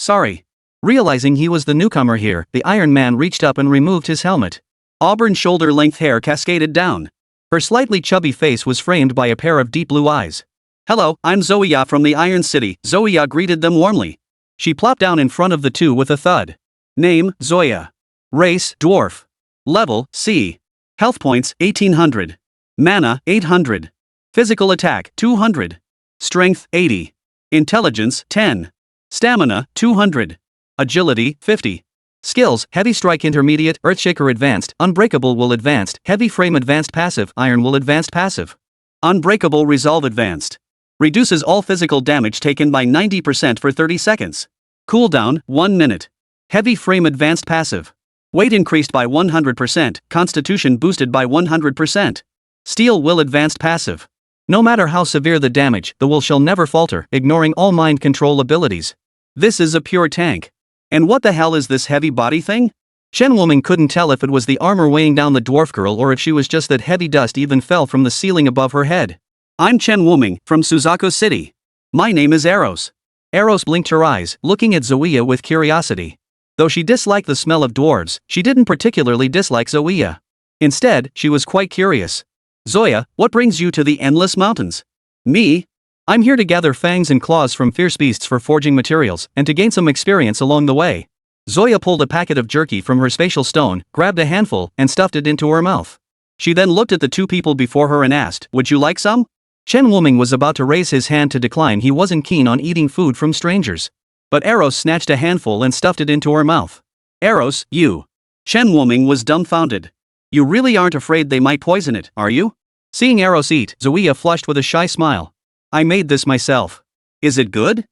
Realizing he was the newcomer here, the Iron Man reached up and removed his helmet. Auburn shoulder-length hair cascaded down. Her slightly chubby face was framed by a pair of deep blue eyes. Hello, I'm Zoya from the Iron City. Zoya greeted them warmly. She plopped down in front of the two with a thud. Name, Zoya. Race, dwarf. Level, C. Health points, 1800. Mana, 800. Physical attack, 200. Strength, 80. Intelligence, 10. Stamina, 200. Agility, 50. Skills: Heavy Strike Intermediate, Earthshaker Advanced, Unbreakable will Advanced, Heavy Frame Advanced Passive, Iron will Advanced Passive. Unbreakable Resolve Advanced. Reduces all physical damage taken by 90% for 30 seconds. Cooldown, 1 minute. Heavy Frame Advanced Passive. Weight increased by 100%, Constitution boosted by 100%. Steel Will Advanced Passive. No matter how severe the damage, the will shall never falter, ignoring all mind control abilities. This is a pure tank. And what the hell is this heavy body thing? Chen Wuming couldn't tell if it was the armor weighing down the dwarf girl or if she was just that heavy dust even fell from the ceiling above her head. I'm Chen Wuming, from Suzaku City. My name is Eros. Eros blinked her eyes, looking at Zoya with curiosity. Though she disliked the smell of dwarves, she didn't particularly dislike Zoya. Instead, she was quite curious. Zoya, what brings you to the Endless Mountains? Me? I'm here to gather fangs and claws from fierce beasts for forging materials, and to gain some experience along the way. Zoya pulled a packet of jerky from her spatial stone, grabbed a handful, and stuffed it into her mouth. She then looked at the two people before her and asked, "Would you like some?" Chen Wuming was about to raise his hand to decline. He wasn't keen on eating food from strangers. But Eros snatched a handful and stuffed it into her mouth. Eros, you. Chen Wuming was dumbfounded. You really aren't afraid they might poison it, are you? Seeing Eros eat, Zoya flushed with a shy smile. I made this myself. Is it good?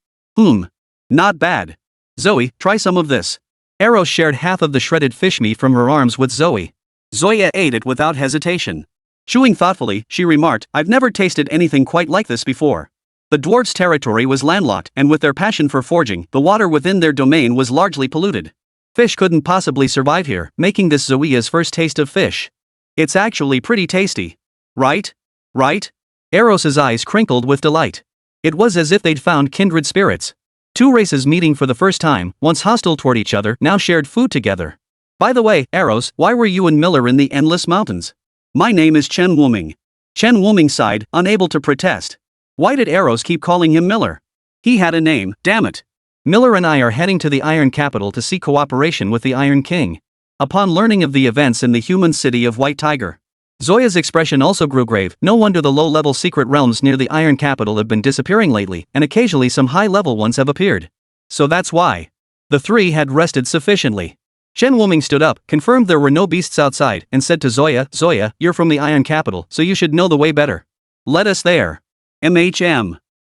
Not bad. Zoe, try some of this. Eros shared half of the shredded fish meat from her arms with Zoe. Zoya ate it without hesitation. Chewing thoughtfully, she remarked, I've never tasted anything quite like this before. The dwarves' territory was landlocked, and with their passion for forging, the water within their domain was largely polluted. Fish couldn't possibly survive here, making this Zoya's first taste of fish. It's actually pretty tasty. Right? Right? Eros's eyes crinkled with delight. It was as if they'd found kindred spirits. Two races meeting for the first time, once hostile toward each other, now shared food together. By the way, Eros, why were you and Miller in the Endless Mountains? My name is Chen Wuming. Chen Wuming sighed, unable to protest. Why did Eros keep calling him Miller? He had a name, damn it. Miller and I are heading to the Iron Capital to seek cooperation with the Iron King. Upon learning of the events in the human city of White Tiger, Zoya's expression also grew grave. No wonder the low-level secret realms near the Iron Capital have been disappearing lately, and occasionally some high-level ones have appeared. So that's why. The three had rested sufficiently. Chen Wuming stood up, confirmed there were no beasts outside, and said to Zoya, Zoya, you're from the Iron Capital, so you should know the way better. Let us there.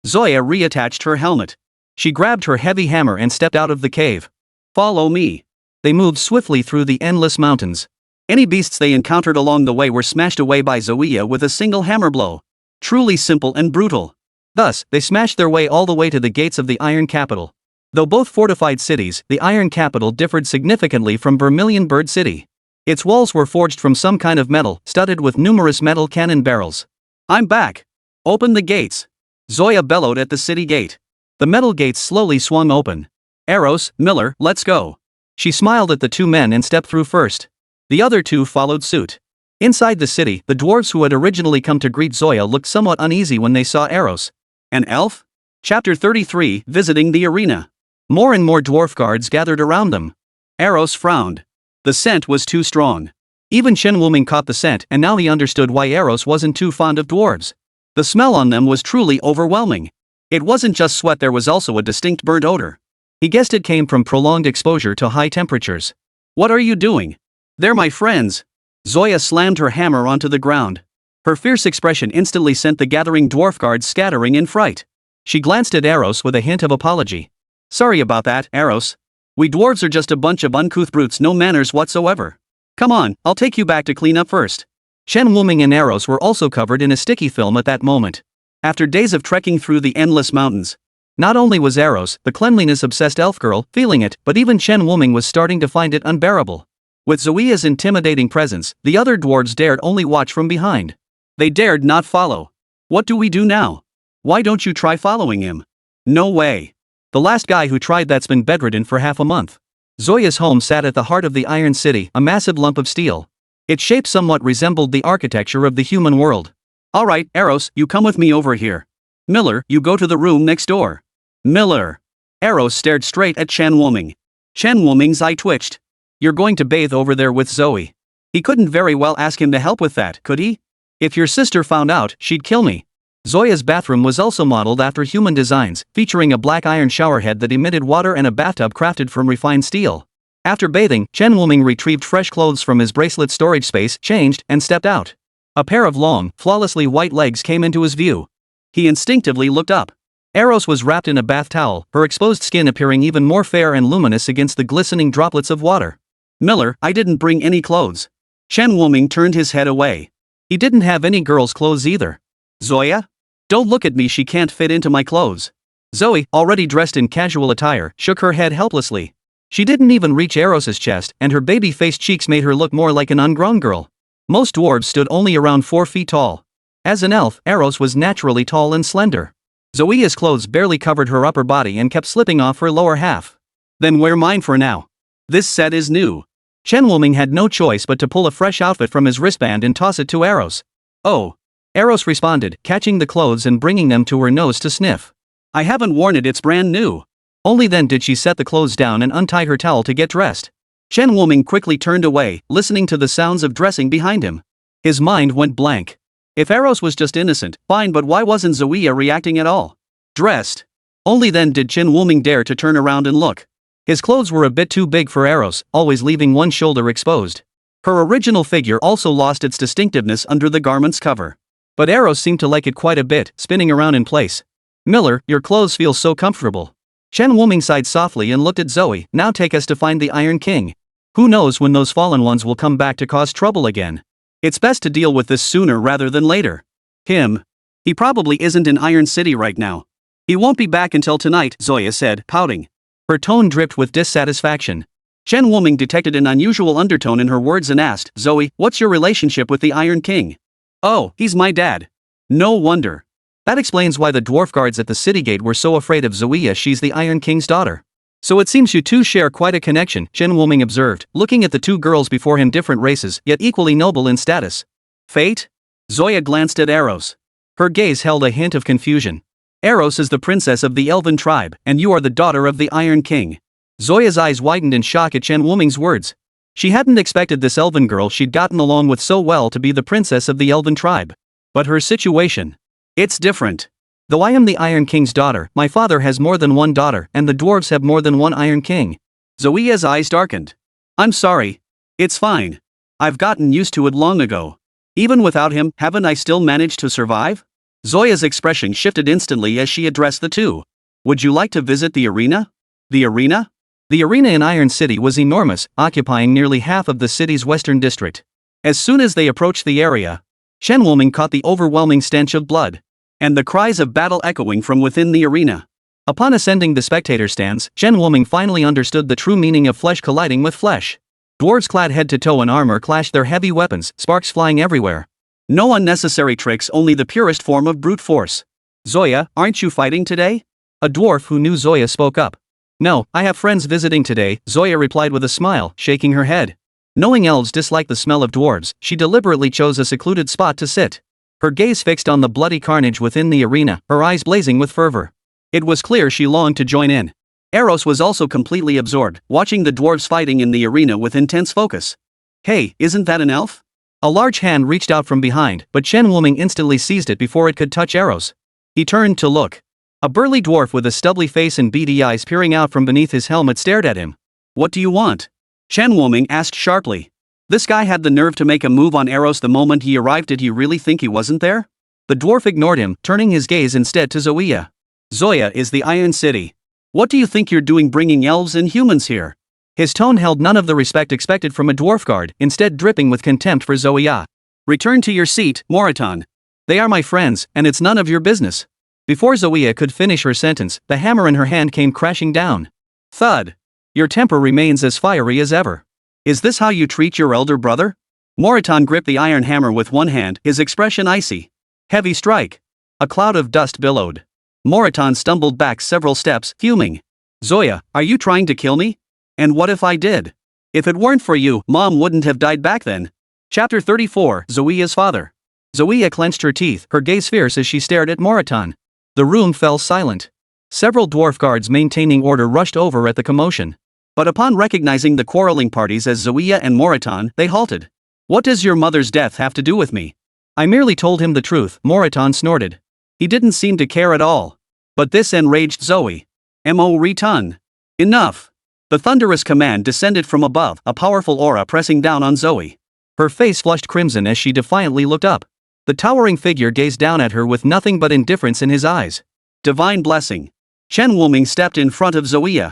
Zoya reattached her helmet. She grabbed her heavy hammer and stepped out of the cave. Follow me. They moved swiftly through the endless mountains. Any beasts they encountered along the way were smashed away by Zoya with a single hammer blow. Truly simple and brutal. Thus, they smashed their way all the way to the gates of the Iron Capital. Though both fortified cities, the Iron Capital differed significantly from Vermilion Bird City. Its walls were forged from some kind of metal, studded with numerous metal cannon barrels. I'm back. Open the gates. Zoya bellowed at the city gate. The metal gates slowly swung open. Eros, Miller, let's go. She smiled at the two men and stepped through first. The other two followed suit. Inside the city, the dwarves who had originally come to greet Zoya looked somewhat uneasy when they saw Eros. An elf? Chapter 33, Visiting the Arena. More and more dwarf guards gathered around them. Eros frowned. The scent was too strong. Even Chen Wuming caught the scent, and now he understood why Eros wasn't too fond of dwarves. The smell on them was truly overwhelming. It wasn't just sweat, there was also a distinct burnt odor. He guessed it came from prolonged exposure to high temperatures. What are you doing? They're my friends. Zoya slammed her hammer onto the ground. Her fierce expression instantly sent the gathering dwarf guards scattering in fright. She glanced at Eros with a hint of apology. Sorry about that, Eros. We dwarves are just a bunch of uncouth brutes, no manners whatsoever. Come on, I'll take you back to clean up first. Chen Wuming and Eros were also covered in a sticky film at that moment. After days of trekking through the endless mountains, not only was Eros, the cleanliness-obsessed elf girl, feeling it, but even Chen Wuming was starting to find it unbearable. With Zoya's intimidating presence, the other dwarves dared only watch from behind. They dared not follow. What do we do now? Why don't you try following him? No way. The last guy who tried that's been bedridden for half a month. Zoya's home sat at the heart of the Iron City, a massive lump of steel. Its shape somewhat resembled the architecture of the human world. Alright, Eros, you come with me over here. Miller, you go to the room next door. Miller. Eros stared straight at Chen Wuming. Chen Wuming's eye twitched. You're going to bathe over there with Zoe. He couldn't very well ask him to help with that, could he? If your sister found out, she'd kill me. Zoya's bathroom was also modeled after human designs, featuring a black iron showerhead that emitted water and a bathtub crafted from refined steel. After bathing, Chen Wuming retrieved fresh clothes from his bracelet storage space, changed, and stepped out. A pair of long, flawlessly white legs came into his view. He instinctively looked up. Eros was wrapped in a bath towel, her exposed skin appearing even more fair and luminous against the glistening droplets of water. Miller, I didn't bring any clothes. Chen Wuming turned his head away. He didn't have any girl's clothes either. Zoya? Don't look at me, she can't fit into my clothes. Zoe, already dressed in casual attire, shook her head helplessly. She didn't even reach Eros's chest, and her baby-faced cheeks made her look more like an ungrown girl. Most dwarves stood only around 4 feet tall. As an elf, Eros was naturally tall and slender. Zoea's clothes barely covered her upper body and kept slipping off her lower half. Then wear mine for now. This set is new. Chen Wuming had no choice but to pull a fresh outfit from his wristband and toss it to Eros. Oh. Eros responded, catching the clothes and bringing them to her nose to sniff. I haven't worn it, it's brand new. Only then did she set the clothes down and untie her towel to get dressed. Chen Wuming quickly turned away, listening to the sounds of dressing behind him. His mind went blank. If Eros was just innocent, fine, but why wasn't Zoea reacting at all? Dressed. Only then did Chen Wuming dare to turn around and look. His clothes were a bit too big for Eros, always leaving one shoulder exposed. Her original figure also lost its distinctiveness under the garment's cover. But Eros seemed to like it quite a bit, spinning around in place. Miller, your clothes feel so comfortable. Chen Wuming sighed softly and looked at Zoe. Now take us to find the Iron King. Who knows when those fallen ones will come back to cause trouble again. It's best to deal with this sooner rather than later. Him. He probably isn't in Iron City right now. He won't be back until tonight, Zoya said, pouting. Her tone dripped with dissatisfaction. Chen Wuming detected an unusual undertone in her words and asked, Zoe, what's your relationship with the Iron King? Oh, he's my dad. No wonder. That explains why the dwarf guards at the city gate were so afraid of Zoea. She's the Iron King's daughter. So it seems you two share quite a connection, Chen Wuming observed, looking at the two girls before him, different races, yet equally noble in status. Fate? Zoya glanced at Eros. Her gaze held a hint of confusion. Eros is the princess of the Elven tribe, and you are the daughter of the Iron King. Zoya's eyes widened in shock at Chen Wuming's words. She hadn't expected this elven girl she'd gotten along with so well to be the princess of the Elven tribe. But her situation. It's different. Though I am the Iron King's daughter, my father has more than one daughter, and the dwarves have more than one Iron King. Zoea's eyes darkened. I'm sorry. It's fine. I've gotten used to it long ago. Even without him, haven't I still managed to survive? Zoya's expression shifted instantly as she addressed the two. Would you like to visit the arena? The arena? The arena in Iron City was enormous, occupying nearly half of the city's western district. As soon as they approached the area, Chen Wuming caught the overwhelming stench of blood and the cries of battle echoing from within the arena. Upon ascending the spectator stands, Chen Wuming finally understood the true meaning of flesh colliding with flesh. Dwarves clad head to toe in armor clashed their heavy weapons, sparks flying everywhere. No unnecessary tricks, only the purest form of brute force. Zoya, aren't you fighting today? A dwarf who knew Zoya spoke up. No, I have friends visiting today, Zoya replied with a smile, shaking her head. Knowing elves dislike the smell of dwarves, she deliberately chose a secluded spot to sit. Her gaze fixed on the bloody carnage within the arena, her eyes blazing with fervor. It was clear she longed to join in. Eros was also completely absorbed, watching the dwarves fighting in the arena with intense focus. Hey, isn't that an elf? A large hand reached out from behind, but Chen Wuming instantly seized it before it could touch Eros. He turned to look. A burly dwarf with a stubbly face and beady eyes peering out from beneath his helmet stared at him. What do you want? Chen Wuming asked sharply. This guy had the nerve to make a move on Eros the moment he arrived. Did he really think he wasn't there? The dwarf ignored him, turning his gaze instead to Zoea. Zoya is the Iron City. What do you think you're doing bringing elves and humans here? His tone held none of the respect expected from a dwarf guard, instead dripping with contempt for Zoea. Return to your seat, Moriton. They are my friends, and it's none of your business. Before Zoea could finish her sentence, the hammer in her hand came crashing down. Thud. Your temper remains as fiery as ever. Is this how you treat your elder brother? Moriton gripped the iron hammer with one hand, his expression icy. Heavy strike. A cloud of dust billowed. Moriton stumbled back several steps, fuming. Zoya, are you trying to kill me? And what if I did? If it weren't for you, Mom wouldn't have died back then. Chapter 34, Zoea's father. Zoea clenched her teeth, her gaze fierce as she stared at Moriton. The room fell silent. Several dwarf guards maintaining order rushed over at the commotion. But upon recognizing the quarreling parties as Zoea and Moriton, they halted. What does your mother's death have to do with me? I merely told him the truth, Moriton snorted. He didn't seem to care at all. But this enraged Zoe. Moriton. Enough. The thunderous command descended from above, a powerful aura pressing down on Zoe. Her face flushed crimson as she defiantly looked up. The towering figure gazed down at her with nothing but indifference in his eyes. Divine blessing. Chen Wuming stepped in front of Zoe.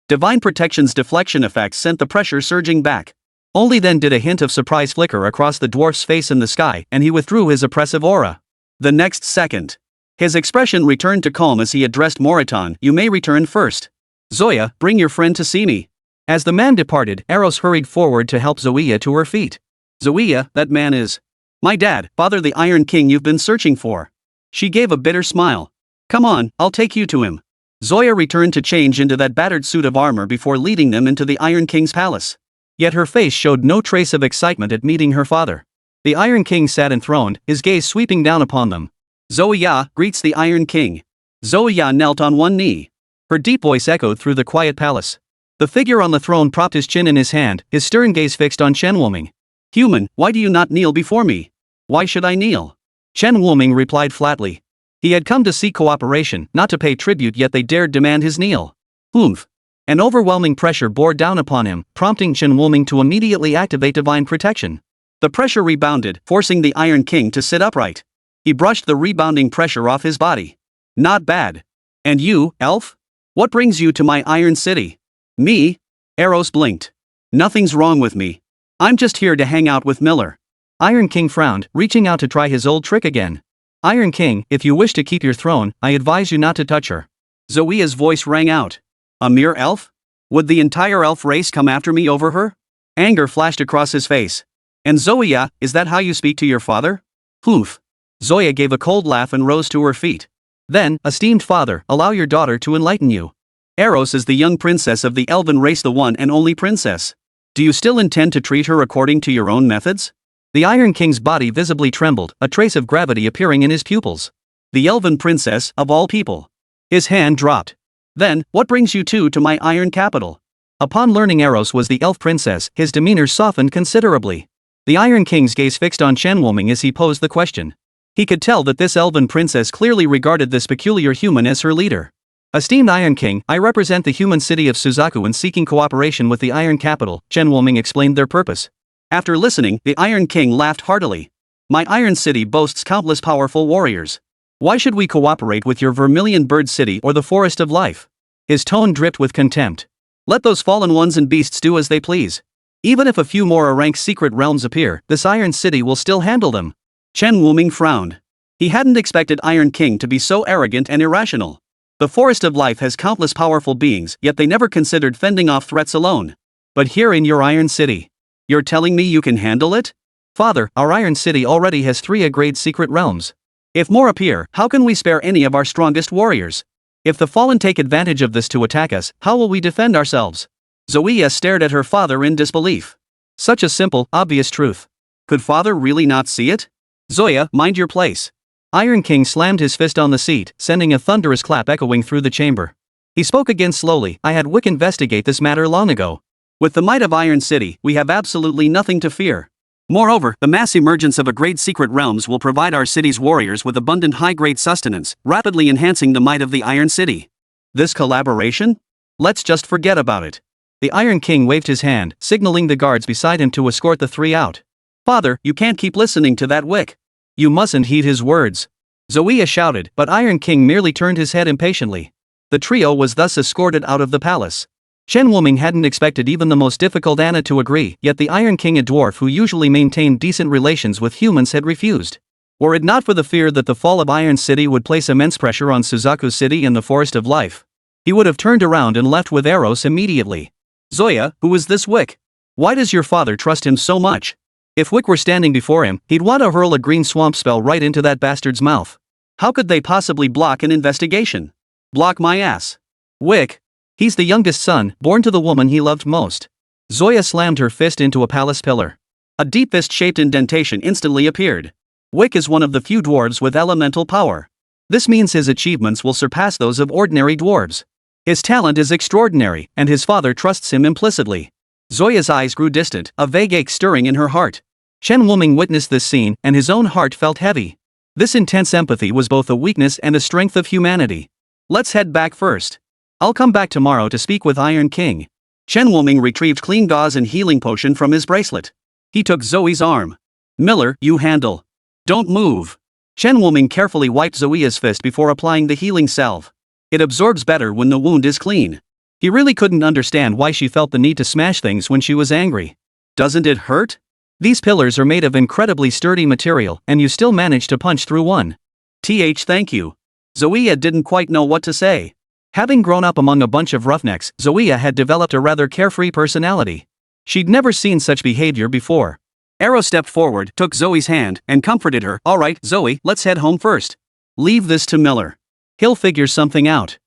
Divine protection's deflection effect sent the pressure surging back. Only then did a hint of surprise flicker across the dwarf's face in the sky, and he withdrew his oppressive aura. The next second, his expression returned to calm as he addressed Moriton. You may return first. Zoya, bring your friend to see me. As the man departed, Eros hurried forward to help Zoya to her feet. Zoya, that man is my dad, Father the Iron King you've been searching for. She gave a bitter smile. Come on, I'll take you to him. Zoya returned to change into that battered suit of armor before leading them into the Iron King's palace. Yet her face showed no trace of excitement at meeting her father. The Iron King sat enthroned, his gaze sweeping down upon them. Zoya greets the Iron King. Zoya knelt on one knee. Her deep voice echoed through the quiet palace. The figure on the throne propped his chin in his hand, his stern gaze fixed on Chen Wuming. Human, why do you not kneel before me? Why should I kneel? Chen Wuming replied flatly. He had come to seek cooperation, not to pay tribute, yet they dared demand his kneel. Oomph. An overwhelming pressure bore down upon him, prompting Chen Wuming to immediately activate divine protection. The pressure rebounded, forcing the Iron King to sit upright. He brushed the rebounding pressure off his body. Not bad. And you, elf? What brings you to my Iron City? Me? Eros blinked. Nothing's wrong with me. I'm just here to hang out with Miller. Iron King frowned, reaching out to try his old trick again. Iron King, if you wish to keep your throne, I advise you not to touch her. Zoea's voice rang out. A mere elf? Would the entire elf race come after me over her? Anger flashed across his face. And Zoya, is that how you speak to your father? Humph. Zoya gave a cold laugh and rose to her feet. Then, esteemed father, allow your daughter to enlighten you. Eros is the young princess of the elven race, the one and only princess. Do you still intend to treat her according to your own methods? The Iron King's body visibly trembled, a trace of gravity appearing in his pupils. The elven princess, of all people. His hand dropped. Then, what brings you two to my iron capital? Upon learning Eros was the elf princess, his demeanor softened considerably. The Iron King's gaze fixed on Chen Wuming as he posed the question. He could tell that this elven princess clearly regarded this peculiar human as her leader. Esteemed Iron King, I represent the human city of Suzaku and seeking cooperation with the Iron Capital. Chen Wuming explained their purpose. After listening, the Iron King laughed heartily. My Iron City boasts countless powerful warriors. Why should we cooperate with your Vermilion Bird City or the Forest of Life? His tone dripped with contempt. Let those fallen ones and beasts do as they please. Even if a few more rank secret realms appear, this Iron City will still handle them. Chen Wuming frowned. He hadn't expected Iron King to be so arrogant and irrational. The Forest of Life has countless powerful beings, yet they never considered fending off threats alone. But here in your Iron City, you're telling me you can handle it? Father, our Iron City already has 3 A-grade secret realms. If more appear, how can we spare any of our strongest warriors? If the fallen take advantage of this to attack us, how will we defend ourselves? Zoe stared at her father in disbelief. Such a simple, obvious truth. Could father really not see it? Zoya, mind your place. Iron King slammed his fist on the seat, sending a thunderous clap echoing through the chamber. He spoke again slowly. I had Wick investigate this matter long ago. With the might of Iron City, we have absolutely nothing to fear. Moreover, the mass emergence of A-grade secret realms will provide our city's warriors with abundant high-grade sustenance, rapidly enhancing the might of the Iron City. This collaboration? Let's just forget about it. The Iron King waved his hand, signaling the guards beside him to escort the 3 out. Father, you can't keep listening to that Wick. You mustn't heed his words. Zoe shouted, but Iron King merely turned his head impatiently. The trio was thus escorted out of the palace. Chen Wuming hadn't expected even the most difficult Anna to agree, yet the Iron King, a dwarf who usually maintained decent relations with humans, had refused. Were it not for the fear that the fall of Iron City would place immense pressure on Suzaku City and the Forest of Life, he would have turned around and left with Eros immediately. Zoya, who is this Wick? Why does your father trust him so much? If Wick were standing before him, he'd want to hurl a green swamp spell right into that bastard's mouth. How could they possibly block an investigation? Block my ass. Wick? He's the youngest son, born to the woman he loved most. Zoya slammed her fist into a palace pillar. A deep fist-shaped indentation instantly appeared. Wick is one of the few dwarves with elemental power. This means his achievements will surpass those of ordinary dwarves. His talent is extraordinary, and his father trusts him implicitly. Zoya's eyes grew distant, a vague ache stirring in her heart. Chen Wuming witnessed this scene, and his own heart felt heavy. This intense empathy was both a weakness and a strength of humanity. Let's head back first. I'll come back tomorrow to speak with Iron King. Chen Wuming retrieved clean gauze and healing potion from his bracelet. He took Zoe's arm. Miller, you handle. Don't move. Chen Wuming carefully wiped Zoe's fist before applying the healing salve. It absorbs better when the wound is clean. He really couldn't understand why she felt the need to smash things when she was angry. Doesn't it hurt? These pillars are made of incredibly sturdy material and you still manage to punch through one. Thank you. Zoe didn't quite know what to say. Having grown up among a bunch of roughnecks, Zoe had developed a rather carefree personality. She'd never seen such behavior before. Arrow stepped forward, took Zoe's hand, and comforted her. Alright, Zoe, let's head home first. Leave this to Miller. He'll figure something out.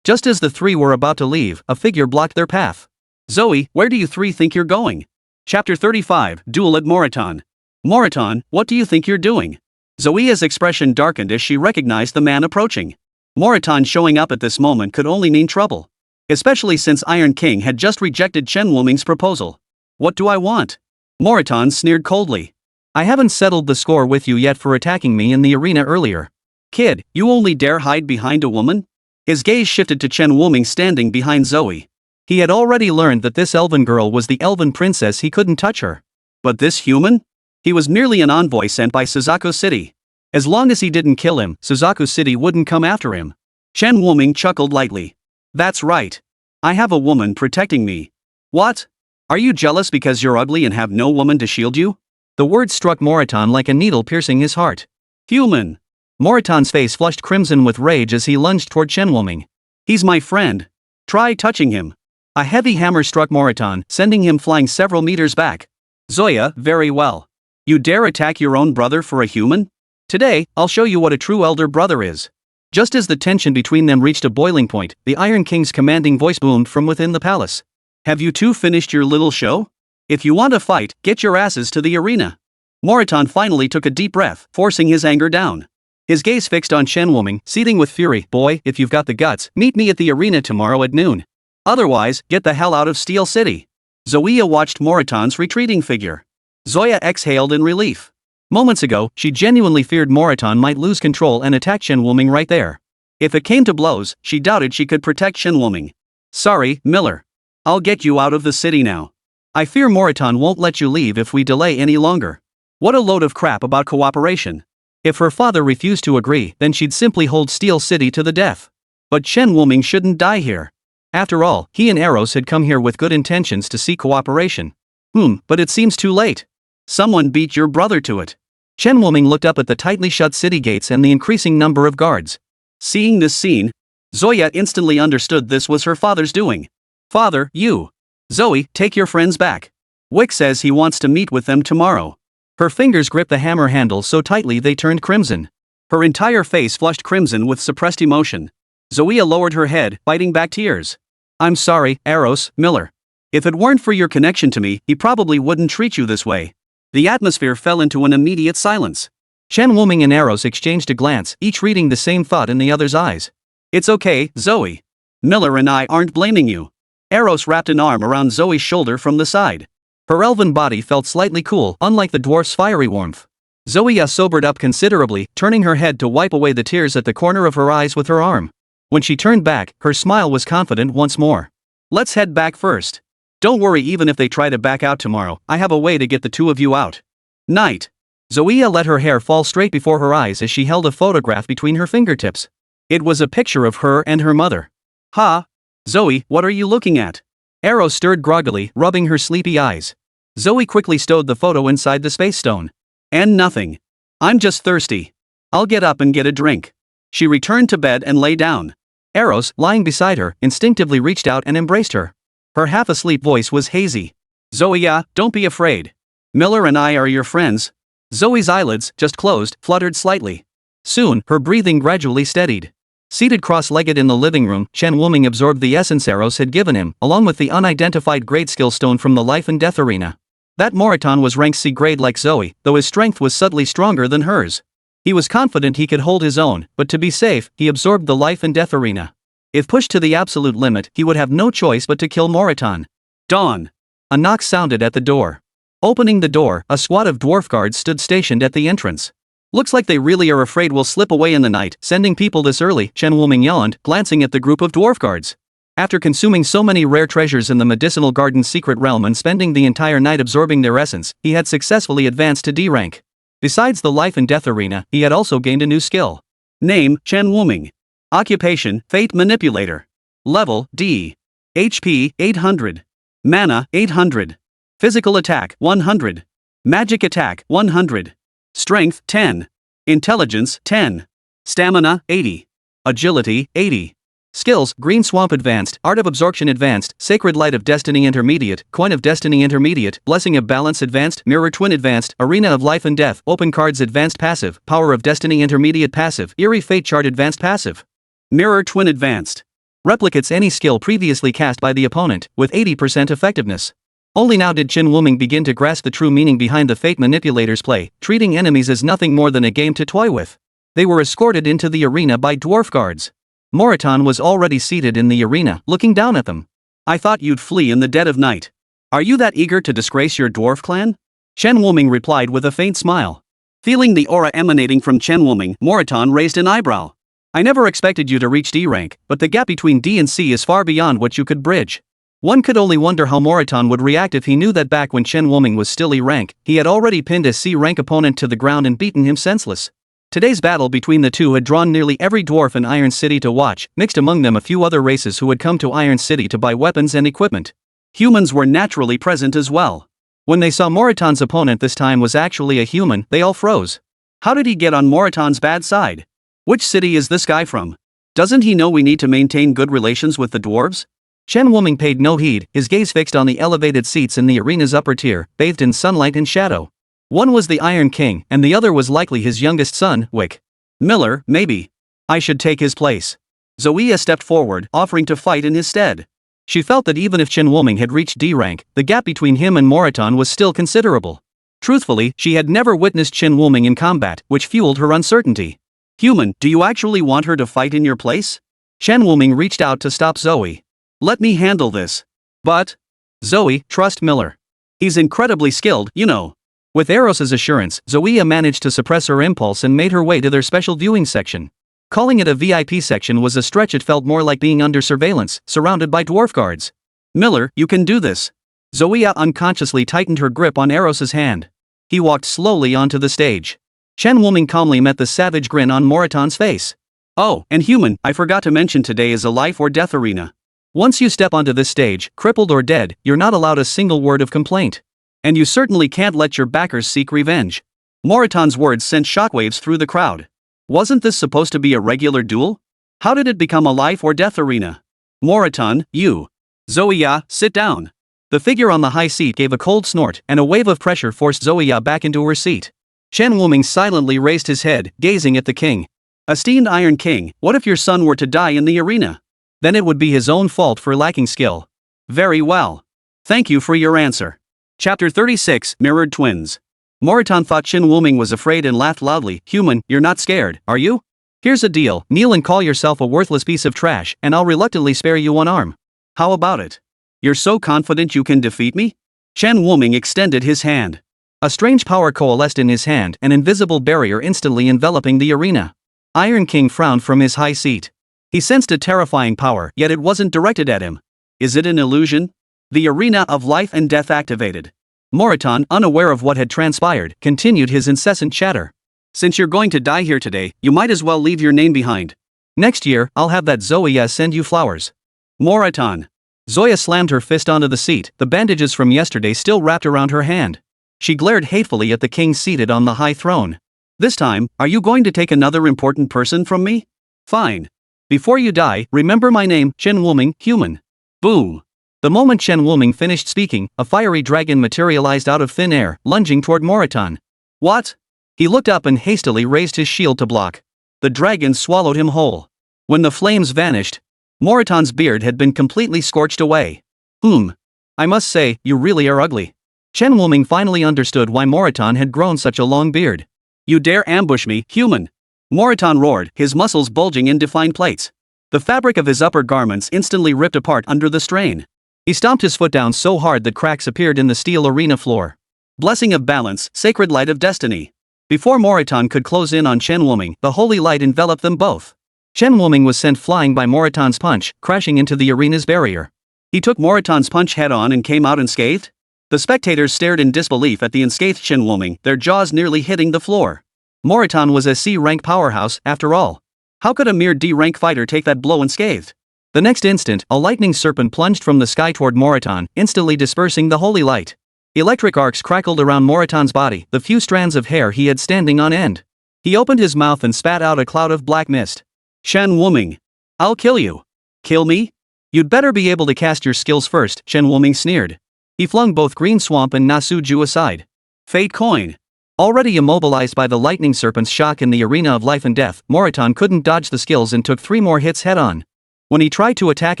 Just as the three were about to leave, a figure blocked their path. Zoe, where do you three think you're going? Chapter 35, Duel at Moriton. Moriton, what do you think you're doing? Zoe's expression darkened as she recognized the man approaching. Moriton showing up at this moment could only mean trouble. Especially since Iron King had just rejected Chen Wuming's proposal. What do I want? Moriton sneered coldly. I haven't settled the score with you yet for attacking me in the arena earlier. Kid, you only dare hide behind a woman? His gaze shifted to Chen Wuming standing behind Zoe. He had already learned that this elven girl was the elven princess, he couldn't touch her. But this human? He was merely an envoy sent by Suzaku City. As long as he didn't kill him, Suzaku City wouldn't come after him. Chen Wuming chuckled lightly. That's right. I have a woman protecting me. What? Are you jealous because you're ugly and have no woman to shield you? The word struck Moriton like a needle piercing his heart. Human. Moriton's face flushed crimson with rage as he lunged toward Chen Wuming. He's my friend. Try touching him. A heavy hammer struck Moriton, sending him flying several meters back. Zoya, very well. You dare attack your own brother for a human? Today, I'll show you what a true elder brother is. Just as the tension between them reached a boiling point, the Iron King's commanding voice boomed from within the palace. Have you two finished your little show? If you want to fight, get your asses to the arena. Moriton finally took a deep breath, forcing his anger down. His gaze fixed on Chen Wuming, seething with fury. Boy, if you've got the guts, meet me at the arena tomorrow at noon. Otherwise, get the hell out of Steel City. Zoya watched Moriton's retreating figure. Zoya exhaled in relief. Moments ago, she genuinely feared Moriton might lose control and attack Chen Wuming right there. If it came to blows, she doubted she could protect Chen Wuming. Sorry, Miller. I'll get you out of the city now. I fear Moriton won't let you leave if we delay any longer. What a load of crap about cooperation. If her father refused to agree, then she'd simply hold Steel City to the death. But Chen Wuming shouldn't die here. After all, he and Eros had come here with good intentions to seek cooperation. But it seems too late. Someone beat your brother to it. Chen Wuming looked up at the tightly shut city gates and the increasing number of guards. Seeing this scene, Zoya instantly understood this was her father's doing. Father, you. Zoe, take your friends back. Wick says he wants to meet with them tomorrow. Her fingers gripped the hammer handle so tightly they turned crimson. Her entire face flushed crimson with suppressed emotion. Zoya lowered her head, fighting back tears. I'm sorry, Eros, Miller. If it weren't for your connection to me, he probably wouldn't treat you this way. The atmosphere fell into an immediate silence. Chen Wuming and Eros exchanged a glance, each reading the same thought in the other's eyes. It's okay, Zoe. Miller and I aren't blaming you. Eros wrapped an arm around Zoe's shoulder from the side. Her elven body felt slightly cool, unlike the dwarf's fiery warmth. Zoe sobered up considerably, turning her head to wipe away the tears at the corner of her eyes with her arm. When she turned back, her smile was confident once more. Let's head back first. Don't worry, even if they try to back out tomorrow, I have a way to get the two of you out. Night. Zoe let her hair fall straight before her eyes as she held a photograph between her fingertips. It was a picture of her and her mother. Ha! Zoe, what are you looking at? Eros stirred groggily, rubbing her sleepy eyes. Zoe quickly stowed the photo inside the space stone. And nothing. I'm just thirsty. I'll get up and get a drink. She returned to bed and lay down. Eros, lying beside her, instinctively reached out and embraced her. Her half-asleep voice was hazy. Zoe, don't be afraid. Miller and I are your friends. Zoe's eyelids, just closed, fluttered slightly. Soon, her breathing gradually steadied. Seated cross-legged in the living room, Chen Wuming absorbed the essence Eros had given him, along with the unidentified grade skill stone from the life and death arena. That Moriton was ranked C-grade like Zoe, though his strength was subtly stronger than hers. He was confident he could hold his own, but to be safe, he absorbed the life and death arena. If pushed to the absolute limit, he would have no choice but to kill Moriton. Dawn. A knock sounded at the door. Opening the door, a squad of dwarf guards stood stationed at the entrance. Looks like they really are afraid we'll slip away in the night, sending people this early, Chen Wuming yawned, glancing at the group of dwarf guards. After consuming so many rare treasures in the medicinal garden's secret realm and spending the entire night absorbing their essence, he had successfully advanced to D rank. Besides the life and death arena, he had also gained a new skill. Name, Chen Wuming. Occupation, Fate Manipulator. Level, D. HP, 800. Mana, 800. Physical attack, 100. Magic attack, 100. Strength, 10. Intelligence, 10. Stamina, 80. Agility, 80. Skills, Green Swamp Advanced, Art of Absorption Advanced, Sacred Light of Destiny Intermediate, Coin of Destiny Intermediate, Blessing of Balance Advanced, Mirror Twin Advanced, Arena of Life and Death, Open Cards Advanced Passive, Power of Destiny Intermediate Passive, Eerie Fate Chart Advanced Passive. Mirror Twin Advanced. Replicates any skill previously cast by the opponent, with 80% effectiveness. Only now did Chen Wuming begin to grasp the true meaning behind the Fate Manipulator's play, treating enemies as nothing more than a game to toy with. They were escorted into the arena by dwarf guards. Moritan was already seated in the arena, looking down at them. I thought you'd flee in the dead of night. Are you that eager to disgrace your dwarf clan? Chen Wuming replied with a faint smile. Feeling the aura emanating from Chen Wuming, Moritan raised an eyebrow. I never expected you to reach D rank, but the gap between D and C is far beyond what you could bridge. One could only wonder how Moritan would react if he knew that back when Chen Wuming was still E rank, he had already pinned a C rank opponent to the ground and beaten him senseless. Today's battle between the two had drawn nearly every dwarf in Iron City to watch, mixed among them a few other races who had come to Iron City to buy weapons and equipment. Humans were naturally present as well. When they saw Moritan's opponent this time was actually a human, they all froze. How did he get on Moritan's bad side? Which city is this guy from? Doesn't he know we need to maintain good relations with the dwarves? Chen Wuming paid no heed, his gaze fixed on the elevated seats in the arena's upper tier, bathed in sunlight and shadow. One was the Iron King, and the other was likely his youngest son, Wick. Miller, maybe. I should take his place. Zoea stepped forward, offering to fight in his stead. She felt that even if Chen Wuming had reached D rank, the gap between him and Moritan was still considerable. Truthfully, she had never witnessed Chen Wuming in combat, which fueled her uncertainty. Human, do you actually want her to fight in your place? Chen Wuming reached out to stop Zoe. Let me handle this. But, Zoe, trust Miller. He's incredibly skilled, you know. With Eros's assurance, Zoea managed to suppress her impulse and made her way to their special viewing section. Calling it a VIP section was a stretch. It felt more like being under surveillance, surrounded by dwarf guards. Miller, you can do this. Zoea unconsciously tightened her grip on Eros's hand. He walked slowly onto the stage. Chen Wuming calmly met the savage grin on Moritan's face. Oh, and human, I forgot to mention today is a life or death arena. Once you step onto this stage, crippled or dead, you're not allowed a single word of complaint. And you certainly can't let your backers seek revenge. Moritan's words sent shockwaves through the crowd. Wasn't this supposed to be a regular duel? How did it become a life or death arena? Moritan, you. Zoea, sit down. The figure on the high seat gave a cold snort, and a wave of pressure forced Zoea back into her seat. Chen Wuming silently raised his head, gazing at the king. Esteemed Iron King, what if your son were to die in the arena? Then it would be his own fault for lacking skill. Very well. Thank you for your answer. Chapter 36, Mirrored Twins. Moritan thought Chen Wuming was afraid and laughed loudly. Human, you're not scared, are you? Here's a deal, kneel and call yourself a worthless piece of trash, and I'll reluctantly spare you one arm. How about it? You're so confident you can defeat me? Chen Wuming extended his hand. A strange power coalesced in his hand, an invisible barrier instantly enveloping the arena. Iron King frowned from his high seat. He sensed a terrifying power, yet it wasn't directed at him. Is it an illusion? The arena of life and death activated. Moritan, unaware of what had transpired, continued his incessant chatter. Since you're going to die here today, you might as well leave your name behind. Next year, I'll have that Zoea send you flowers. Moritan. Zoya slammed her fist onto the seat, the bandages from yesterday still wrapped around her hand. She glared hatefully at the king seated on the high throne. This time, are you going to take another important person from me? Fine. Before you die, remember my name, Chen Wuming, human. Boom. The moment Chen Wuming finished speaking, a fiery dragon materialized out of thin air, lunging toward Moritan. What? He looked up and hastily raised his shield to block. The dragon swallowed him whole. When the flames vanished, Moritan's beard had been completely scorched away. I must say, you really are ugly. Chen Wuming finally understood why Moritan had grown such a long beard. You dare ambush me, human? Moritan roared, his muscles bulging in defined plates. The fabric of his upper garments instantly ripped apart under the strain. He stomped his foot down so hard that cracks appeared in the steel arena floor. Blessing of balance, sacred light of destiny. Before Moritan could close in on Chen Wuming, the holy light enveloped them both. Chen Wuming was sent flying by Moritan's punch, crashing into the arena's barrier. He took Moritan's punch head-on and came out unscathed? The spectators stared in disbelief at the unscathed Chen Wuming, their jaws nearly hitting the floor. Moritan was a C-rank powerhouse, after all. How could a mere D-rank fighter take that blow unscathed? The next instant, a lightning serpent plunged from the sky toward Moritan, instantly dispersing the holy light. Electric arcs crackled around Moritan's body, the few strands of hair he had standing on end. He opened his mouth and spat out a cloud of black mist. Chen Wuming. I'll kill you. Kill me? You'd better be able to cast your skills first, Chen Wuming sneered. He flung both Green Swamp and Nasuju aside. Fate Coin. Already immobilized by the lightning serpent's shock in the arena of life and death, Moritan couldn't dodge the skills and took 3 more hits head-on. When he tried to attack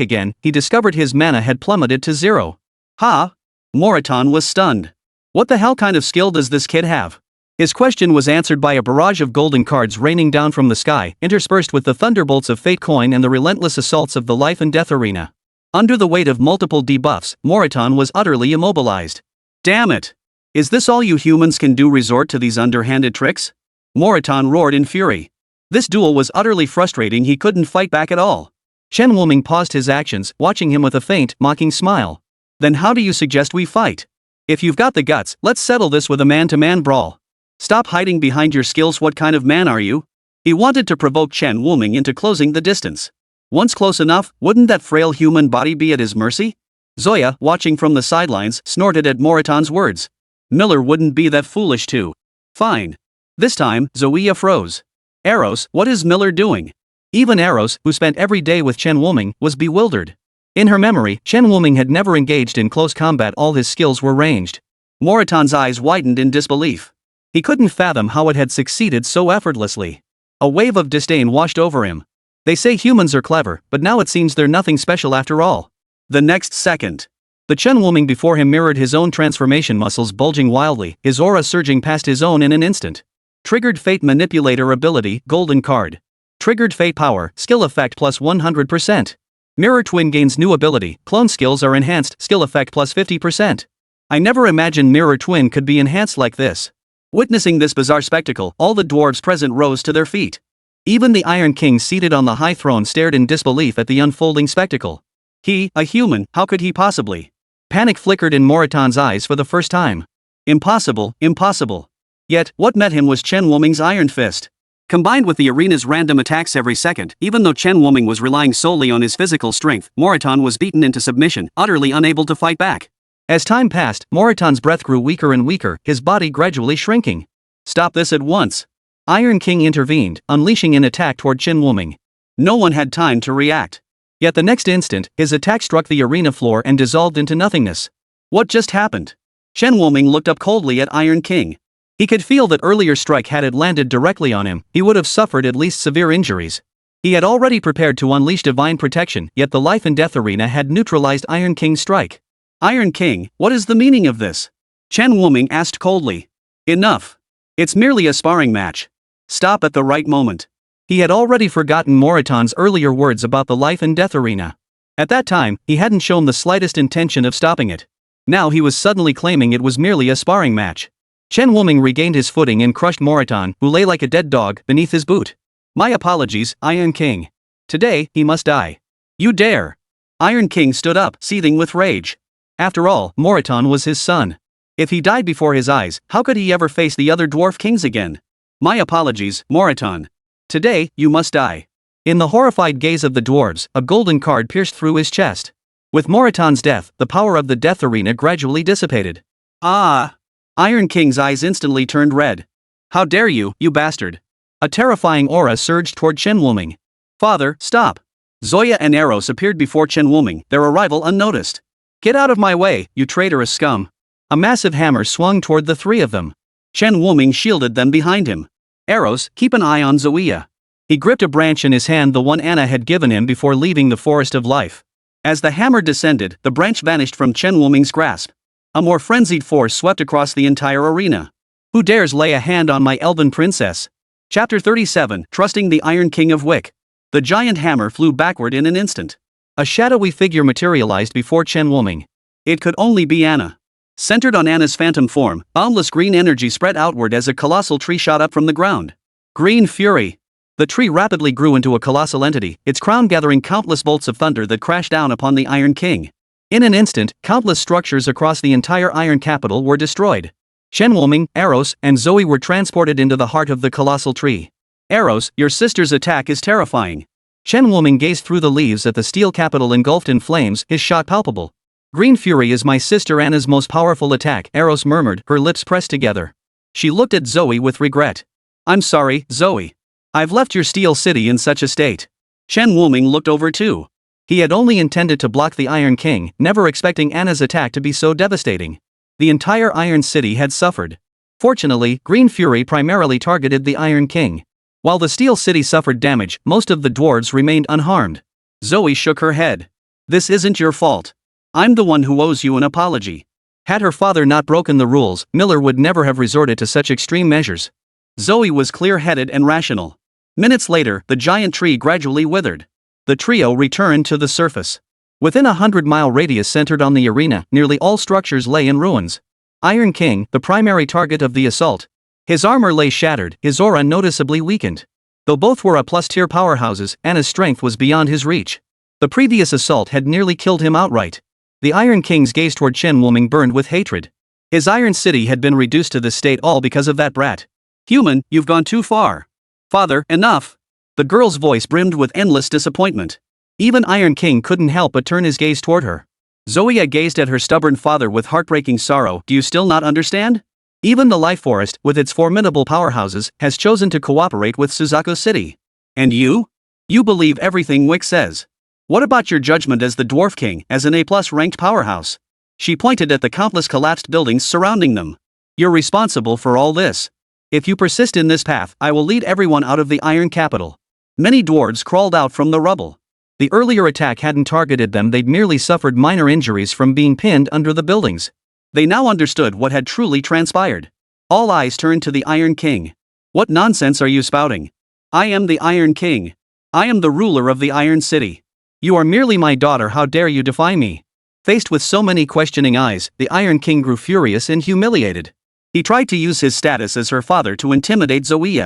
again, he discovered his mana had plummeted to 0. Ha! Moritan was stunned. What the hell kind of skill does this kid have? His question was answered by a barrage of golden cards raining down from the sky, interspersed with the thunderbolts of Fate Coin and the relentless assaults of the life and death arena. Under the weight of multiple debuffs, Moritan was utterly immobilized. Damn it! Is this all you humans can do, resort to these underhanded tricks? Moritan roared in fury. This duel was utterly frustrating, he couldn't fight back at all. Chen Wuming paused his actions, watching him with a faint, mocking smile. Then how do you suggest we fight? If you've got the guts, let's settle this with a man-to-man brawl. Stop hiding behind your skills, what kind of man are you? He wanted to provoke Chen Wuming into closing the distance. Once close enough, wouldn't that frail human body be at his mercy? Zoya, watching from the sidelines, snorted at Moritan's words. Miller wouldn't be that foolish to. Fine. This time, Zoya froze. Eros, what is Miller doing? Even Eros, who spent every day with Chen Wuming, was bewildered. In her memory, Chen Wuming had never engaged in close combat, all his skills were ranged. Moritan's eyes widened in disbelief. He couldn't fathom how it had succeeded so effortlessly. A wave of disdain washed over him. They say humans are clever, but now it seems they're nothing special after all. The next second. The Chen Wuming before him mirrored his own transformation muscles bulging wildly, his aura surging past his own in an instant. Triggered Fate Manipulator ability, golden card. Triggered Fate power, skill effect plus 100%. Mirror Twin gains new ability, clone skills are enhanced, skill effect plus 50%. I never imagined Mirror Twin could be enhanced like this. Witnessing this bizarre spectacle, all the dwarves present rose to their feet. Even the Iron King seated on the high throne stared in disbelief at the unfolding spectacle. He, a human, how could he possibly? Panic flickered in Moritan's eyes for the first time. Impossible, impossible. Yet, what met him was Chen Wuming's Iron Fist. Combined with the arena's random attacks every second, even though Chen Wuming was relying solely on his physical strength, Moritan was beaten into submission, utterly unable to fight back. As time passed, Moritan's breath grew weaker and weaker, his body gradually shrinking. Stop this at once. Iron King intervened, unleashing an attack toward Chen Wuming. No one had time to react. Yet the next instant, his attack struck the arena floor and dissolved into nothingness. What just happened? Chen Wuming looked up coldly at Iron King. He could feel that earlier strike had it landed directly on him, he would have suffered at least severe injuries. He had already prepared to unleash divine protection, yet the life and death arena had neutralized Iron King's strike. Iron King, what is the meaning of this? Chen Wuming asked coldly. Enough. It's merely a sparring match. Stop at the right moment. He had already forgotten Moritan's earlier words about the life and death arena. At that time, he hadn't shown the slightest intention of stopping it. Now he was suddenly claiming it was merely a sparring match. Chen Wuming regained his footing and crushed Moritan, who lay like a dead dog, beneath his boot. My apologies, Iron King. Today, he must die. You dare! Iron King stood up, seething with rage. After all, Moritan was his son. If he died before his eyes, how could he ever face the other dwarf kings again? My apologies, Moritan. Today, you must die. In the horrified gaze of the dwarves, a golden card pierced through his chest. With Moritan's death, the power of the death arena gradually dissipated. Ah! Iron King's eyes instantly turned red. How dare you, you bastard! A terrifying aura surged toward Chen Wuming. Father, stop! Zoya and Eros appeared before Chen Wuming, their arrival unnoticed. Get out of my way, you traitorous scum! A massive hammer swung toward the three of them. Chen Wuming shielded them behind him. Eros, keep an eye on Zoya. He gripped a branch in his hand, the one Anna had given him before leaving the Forest of Life. As the hammer descended, the branch vanished from Chen Wuming's grasp. A more frenzied force swept across the entire arena. Who dares lay a hand on my elven princess? Chapter 37, Trusting the Iron King of Wick. The giant hammer flew backward in an instant. A shadowy figure materialized before Chen Wuming. It could only be Anna. Centered on Anna's phantom form, boundless green energy spread outward as a colossal tree shot up from the ground. Green fury. The tree rapidly grew into a colossal entity, its crown gathering countless bolts of thunder that crashed down upon the Iron King. In an instant, countless structures across the entire Iron Capital were destroyed. Shen Wuming, Eros, and Zoe were transported into the heart of the colossal tree. Eros, your sister's attack is terrifying. Shen Wuming gazed through the leaves at the steel capital engulfed in flames, his shock palpable. Green Fury is my sister Anna's most powerful attack, Eros murmured, her lips pressed together. She looked at Zoe with regret. I'm sorry, Zoe. I've left your steel city in such a state. Shen Wuming looked over too. He had only intended to block the Iron King, never expecting Anna's attack to be so devastating. The entire Iron City had suffered. Fortunately, Green Fury primarily targeted the Iron King. While the Steel City suffered damage, most of the dwarves remained unharmed. Zoe shook her head. This isn't your fault. I'm the one who owes you an apology. Had her father not broken the rules, Miller would never have resorted to such extreme measures. Zoe was clear-headed and rational. Minutes later, the giant tree gradually withered. The trio returned to the surface. Within a 100-mile radius centered on the arena, nearly all structures lay in ruins. Iron King, the primary target of the assault. His armor lay shattered, his aura noticeably weakened. Though both were A+tier powerhouses, Anna's strength was beyond his reach. The previous assault had nearly killed him outright. The Iron King's gaze toward Shen Wuming burned with hatred. His Iron City had been reduced to this state all because of that brat. Human, you've gone too far. Father, enough. The girl's voice brimmed with endless disappointment. Even Iron King couldn't help but turn his gaze toward her. Zoe gazed at her stubborn father with heartbreaking sorrow. Do you still not understand? Even the Life Forest, with its formidable powerhouses, has chosen to cooperate with Suzaku City. And you? You believe everything Wick says. What about your judgment as the Dwarf King, as an A+ ranked powerhouse? She pointed at the countless collapsed buildings surrounding them. You're responsible for all this. If you persist in this path, I will lead everyone out of the Iron Capital. Many dwarves crawled out from the rubble. The earlier attack hadn't targeted them, they'd merely suffered minor injuries from being pinned under the buildings. They now understood what had truly transpired. All eyes turned to the Iron King. What nonsense are you spouting? I am the Iron King. I am the ruler of the Iron City. You are merely my daughter, how dare you defy me? Faced with so many questioning eyes, the Iron King grew furious and humiliated. He tried to use his status as her father to intimidate Zoe.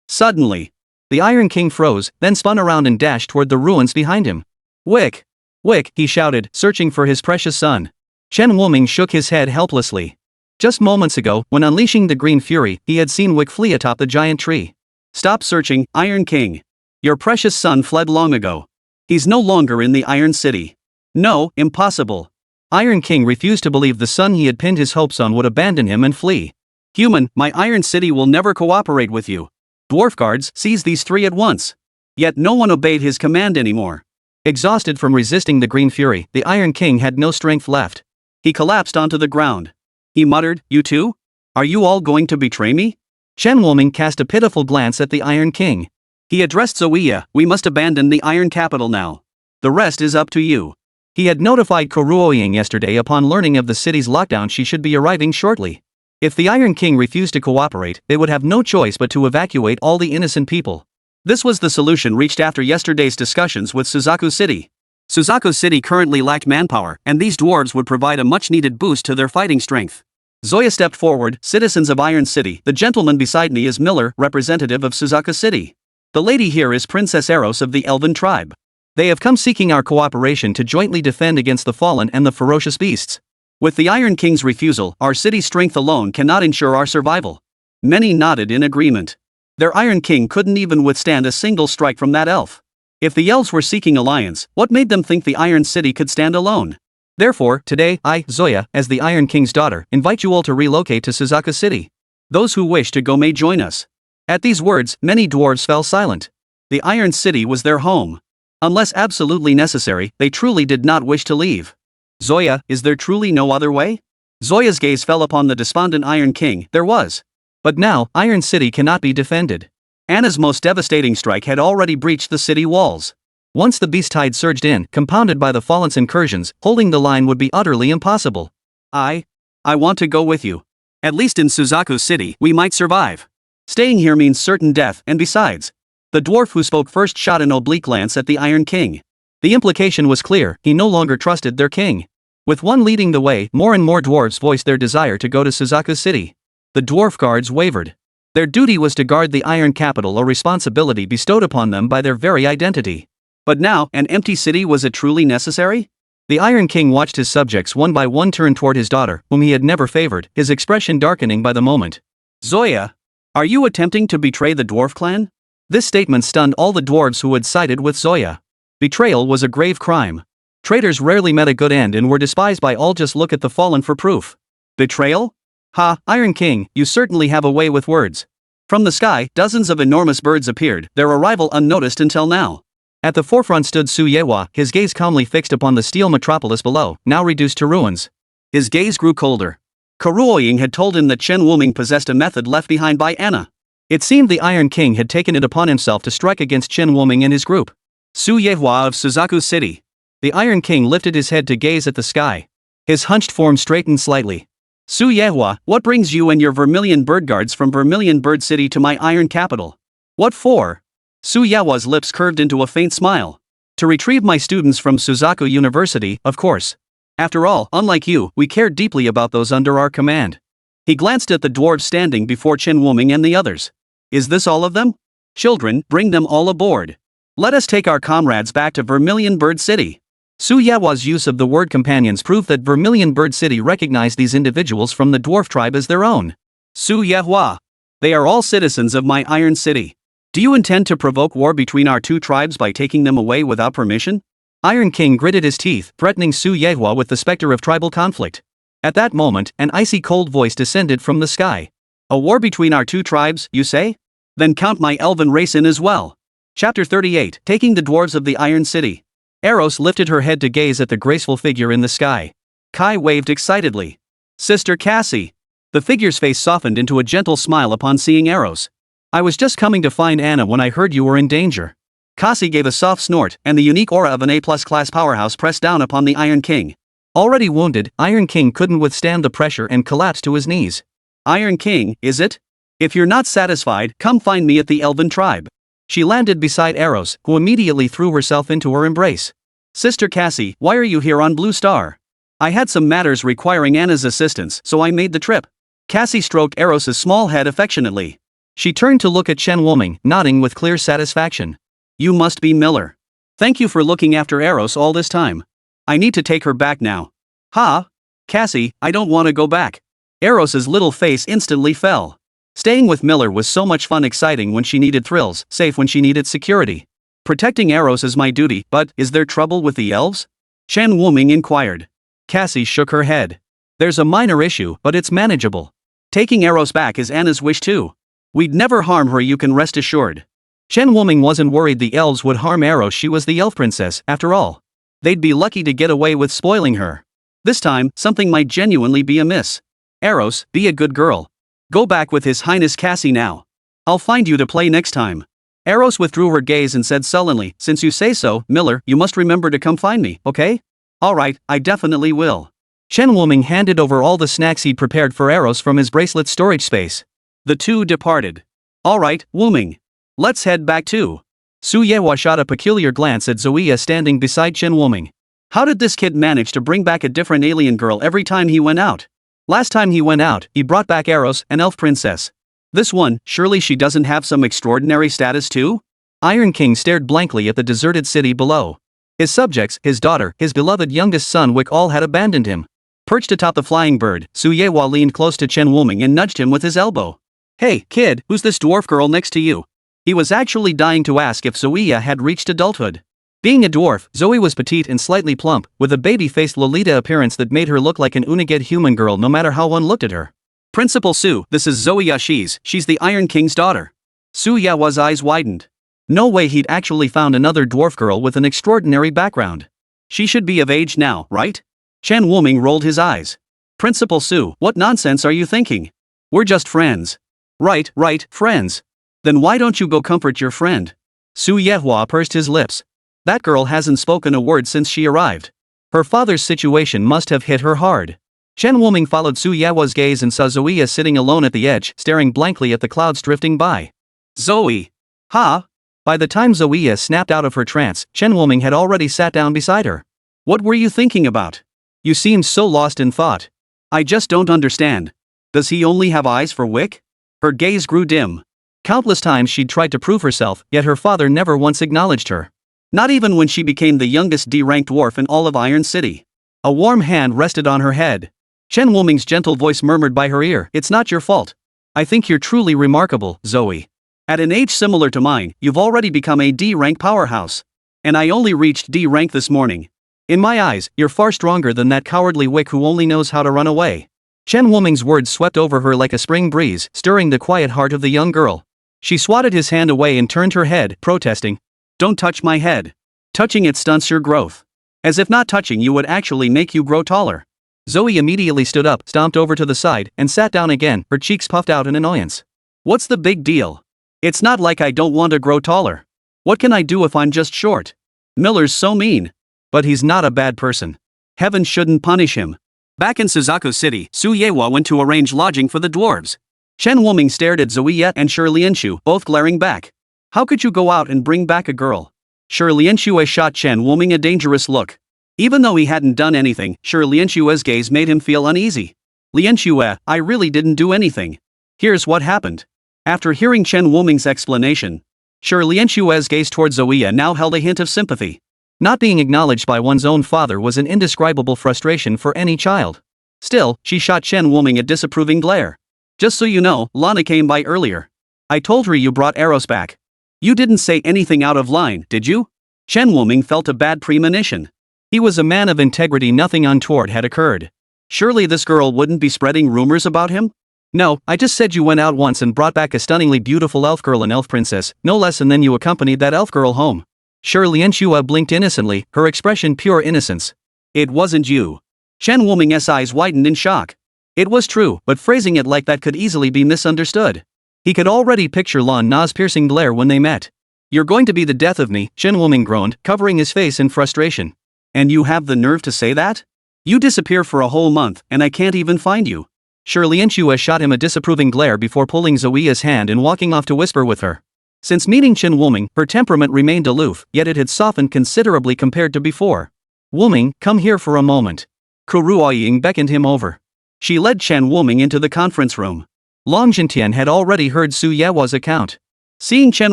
Suddenly, the Iron King froze, then spun around and dashed toward the ruins behind him. Wick! Wick, he shouted, searching for his precious son. Shen Wuming shook his head helplessly. Just moments ago, when unleashing the Green Fury, he had seen Wick flee atop the giant tree. Stop searching, Iron King. Your precious son fled long ago. He's no longer in the Iron City. No, impossible. Iron King refused to believe the son he had pinned his hopes on would abandon him and flee. Human, my Iron City will never cooperate with you. Dwarf guards, seize these three at once. Yet no one obeyed his command anymore. Exhausted from resisting the Green Fury, the Iron King had no strength left. He collapsed onto the ground. He muttered, you too? Are you all going to betray me? Shen Wuming cast a pitiful glance at the Iron King. He addressed Zoe, we must abandon the Iron Capital now. The rest is up to you. He had notified Kuruoying yesterday upon learning of the city's lockdown she should be arriving shortly. If the Iron King refused to cooperate, they would have no choice but to evacuate all the innocent people. This was the solution reached after yesterday's discussions with Suzaku City. Suzaku City currently lacked manpower, and these dwarves would provide a much-needed boost to their fighting strength. Zoya stepped forward. Citizens of Iron City, the gentleman beside me is Miller, representative of Suzaku City. The lady here is Princess Eros of the Elven tribe. They have come seeking our cooperation to jointly defend against the fallen and the ferocious beasts. With the Iron King's refusal, our city's strength alone cannot ensure our survival. Many nodded in agreement. Their Iron King couldn't even withstand a single strike from that elf. If the elves were seeking alliance, what made them think the Iron City could stand alone? Therefore, today, I, Zoya, as the Iron King's daughter, invite you all to relocate to Suzaku City. Those who wish to go may join us. At these words, many dwarves fell silent. The Iron City was their home. Unless absolutely necessary, they truly did not wish to leave. Zoya, is there truly no other way? Zoya's gaze fell upon the despondent Iron King. There was. But now, Iron City cannot be defended. Anna's most devastating strike had already breached the city walls. Once the beast tide surged in, compounded by the fallen's incursions, holding the line would be utterly impossible. I want to go with you. At least in Suzaku City, we might survive. Staying here means certain death, and besides. The dwarf who spoke first shot an oblique glance at the Iron King. The implication was clear, he no longer trusted their king. With one leading the way, more and more dwarves voiced their desire to go to Suzaku City. The dwarf guards wavered. Their duty was to guard the Iron Capital, a responsibility bestowed upon them by their very identity. But now, an empty city, was it truly necessary? The Iron King watched his subjects one by one turn toward his daughter, whom he had never favored, his expression darkening by the moment. Zoya, are you attempting to betray the dwarf clan? This statement stunned all the dwarves who had sided with Zoya. Betrayal was a grave crime. Traitors rarely met a good end and were despised by all. Just look at the fallen for proof. Betrayal? Ha, Iron King, you certainly have a way with words. From the sky, dozens of enormous birds appeared, their arrival unnoticed until now. At the forefront stood Su Yewa, his gaze calmly fixed upon the steel metropolis below, now reduced to ruins. His gaze grew colder. Karuoying had told him that Chen Wuming possessed a method left behind by Anna. It seemed the Iron King had taken it upon himself to strike against Chen Wuming and his group. Su Yewa of Suzaku City. The Iron King lifted his head to gaze at the sky. His hunched form straightened slightly. Su Yewa, what brings you and your Vermilion Bird guards from Vermilion Bird City to my Iron Capital? What for? Su Yewa's lips curved into a faint smile. To retrieve my students from Suzaku University, of course. After all, unlike you, we care deeply about those under our command. He glanced at the dwarves standing before Chen Wuming and the others. Is this all of them? Children, bring them all aboard. Let us take our comrades back to Vermilion Bird City. Su Yewa's use of the word companions proved that Vermilion Bird City recognized these individuals from the dwarf tribe as their own. Su Yewa. They are all citizens of my Iron City. Do you intend to provoke war between our two tribes by taking them away without permission? Iron King gritted his teeth, threatening Su Yewa with the specter of tribal conflict. At that moment, an icy cold voice descended from the sky. A war between our two tribes, you say? Then count my elven race in as well. Chapter 38, Taking the Dwarves of the Iron City. Eros lifted her head to gaze at the graceful figure in the sky. Kai waved excitedly. Sister Cassie. The figure's face softened into a gentle smile upon seeing Eros. I was just coming to find Anna when I heard you were in danger. Cassie gave a soft snort, and the unique aura of an A-plus class powerhouse pressed down upon the Iron King. Already wounded, Iron King couldn't withstand the pressure and collapsed to his knees. Iron King, is it? If you're not satisfied, come find me at the Elven tribe. She landed beside Eros, who immediately threw herself into her embrace. Sister Cassie, why are you here on Blue Star? I had some matters requiring Anna's assistance, so I made the trip. Cassie stroked Eros's small head affectionately. She turned to look at Chen Wuming, nodding with clear satisfaction. You must be Miller. Thank you for looking after Eros all this time. I need to take her back now. Ha? Cassie, I don't want to go back. Eros's little face instantly fell. Staying with Miller was so much fun, exciting when she needed thrills, safe when she needed security. Protecting Eros is my duty, but is there trouble with the elves? Chen Wuming inquired. Cassie shook her head. There's a minor issue, but it's manageable. Taking Eros back is Anna's wish too. We'd never harm her, you can rest assured. Chen Wuming wasn't worried the elves would harm Eros. She was the elf princess, after all. They'd be lucky to get away with spoiling her. This time, something might genuinely be amiss. Eros, be a good girl. Go back with His Highness Cassie now. I'll find you to play next time. Eros withdrew her gaze and said sullenly, since you say so, Miller, you must remember to come find me, okay? Alright, I definitely will. Chen Wuming handed over all the snacks he'd prepared for Eros from his bracelet storage space. The two departed. Alright, Wuming. Let's head back too. Su Yewa shot a peculiar glance at Zoya standing beside Chen Wuming. How did this kid manage to bring back a different alien girl every time he went out? Last time he went out, he brought back Eros, an elf princess. This one, surely she doesn't have some extraordinary status too? Iron King stared blankly at the deserted city below. His subjects, his daughter, his beloved youngest son Wick all had abandoned him. Perched atop the flying bird, Su Yewa leaned close to Chen Wuming and nudged him with his elbow. Hey, kid, who's this dwarf girl next to you? He was actually dying to ask if Zoya had reached adulthood. Being a dwarf, Zoe was petite and slightly plump, with a baby-faced Lolita appearance that made her look like an uniged human girl no matter how one looked at her. Principal Su, this is Zoya. She's the Iron King's daughter. Su Yewa's eyes widened. No way he'd actually found another dwarf girl with an extraordinary background. She should be of age now, right? Chen Wuming rolled his eyes. Principal Su, what nonsense are you thinking? We're just friends. Right, friends. Then why don't you go comfort your friend? Su Yewa pursed his lips. That girl hasn't spoken a word since she arrived. Her father's situation must have hit her hard. Chen Wuming followed Su Yewa's gaze and saw Zoya sitting alone at the edge, staring blankly at the clouds drifting by. Zoe! Ha! By the time Zoya snapped out of her trance, Chen Wuming had already sat down beside her. What were you thinking about? You seemed so lost in thought. I just don't understand. Does he only have eyes for Wick? Her gaze grew dim. Countless times she'd tried to prove herself, yet her father never once acknowledged her. Not even when she became the youngest D-ranked dwarf in all of Iron City. A warm hand rested on her head. Chen Wuming's gentle voice murmured by her ear, "It's not your fault. I think you're truly remarkable, Zoe. At an age similar to mine, you've already become a D-rank powerhouse. And I only reached D rank this morning. In my eyes, you're far stronger than that cowardly wick who only knows how to run away." Chen Wuming's words swept over her like a spring breeze, stirring the quiet heart of the young girl. She swatted his hand away and turned her head, protesting. "Don't touch my head. Touching it stunts your growth. As if not touching you would actually make you grow taller." Zoe immediately stood up, stomped over to the side, and sat down again, her cheeks puffed out in annoyance. "What's the big deal? It's not like I don't want to grow taller. What can I do if I'm just short? Miller's so mean. But he's not a bad person. Heaven shouldn't punish him." Back in Suzaku City, Su Yewa went to arrange lodging for the dwarves. Chen Wuming stared at Zoe and Shi Lianshu, both glaring back. "How could you go out and bring back a girl?" Shi Lianshu shot Chen Wuming a dangerous look. Even though he hadn't done anything, Shi Lianshu's gaze made him feel uneasy. "Lianshu, I really didn't do anything. Here's what happened." After hearing Chen Wuming's explanation, Shi Lianshu's gaze towards Zoe now held a hint of sympathy. Not being acknowledged by one's own father was an indescribable frustration for any child. Still, she shot Chen Wuming a disapproving glare. "Just so you know, Lana came by earlier. I told her you brought arrows back. You didn't say anything out of line, did you?" Chen Wuming felt a bad premonition. He was a man of integrity, nothing untoward had occurred. Surely this girl wouldn't be spreading rumors about him? "No, I just said you went out once and brought back a stunningly beautiful elf girl and elf princess, no less, and then you accompanied that elf girl home." Shi Lianshu blinked innocently, her expression pure innocence. "It wasn't you." Chen Wuming's eyes widened in shock. It was true, but phrasing it like that could easily be misunderstood. He could already picture Lan Na's piercing glare when they met. "You're going to be the death of me," Chen Wuming groaned, covering his face in frustration. "And you have the nerve to say that? You disappear for a whole month, and I can't even find you." Shi Lianshu shot him a disapproving glare before pulling Zoe's hand and walking off to whisper with her. Since meeting Chen Wuming, her temperament remained aloof, yet it had softened considerably compared to before. "Wuming, come here for a moment." Kuruoying beckoned him over. She led Chen Wuming into the conference room. Long Jintian had already heard Su Yewa's account. Seeing Chen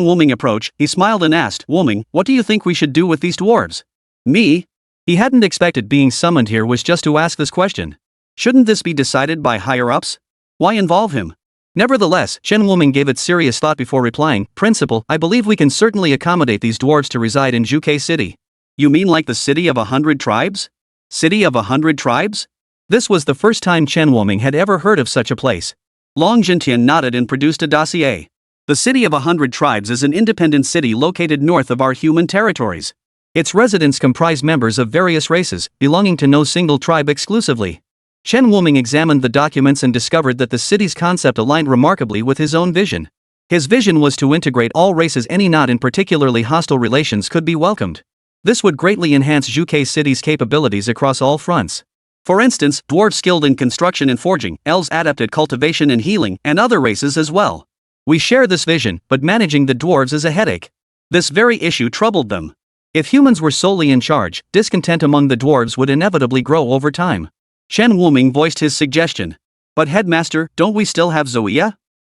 Wuming approach, he smiled and asked, "Wuming, what do you think we should do with these dwarves?" "Me?" He hadn't expected being summoned here was just to ask this question. Shouldn't this be decided by higher-ups? Why involve him? Nevertheless, Chen Wuming gave it serious thought before replying, "Principal, I believe we can certainly accommodate these dwarves to reside in Juke City." "You mean like the city of 100 tribes? City of 100 tribes?" This was the first time Chen Wuming had ever heard of such a place. Long Jintian nodded and produced a dossier. The city of 100 tribes is an independent city located north of our human territories. Its residents comprise members of various races, belonging to no single tribe exclusively. Chen Wuming examined the documents and discovered that the city's concept aligned remarkably with his own vision. His vision was to integrate all races. Any not in particularly hostile relations could be welcomed. This would greatly enhance Juke City's capabilities across all fronts. For instance, dwarves skilled in construction and forging, elves adept at cultivation and healing, and other races as well. We share this vision, but managing the dwarves is a headache. This very issue troubled them. If humans were solely in charge, discontent among the dwarves would inevitably grow over time. Chen Wuming voiced his suggestion. "But headmaster, don't we still have Zoe?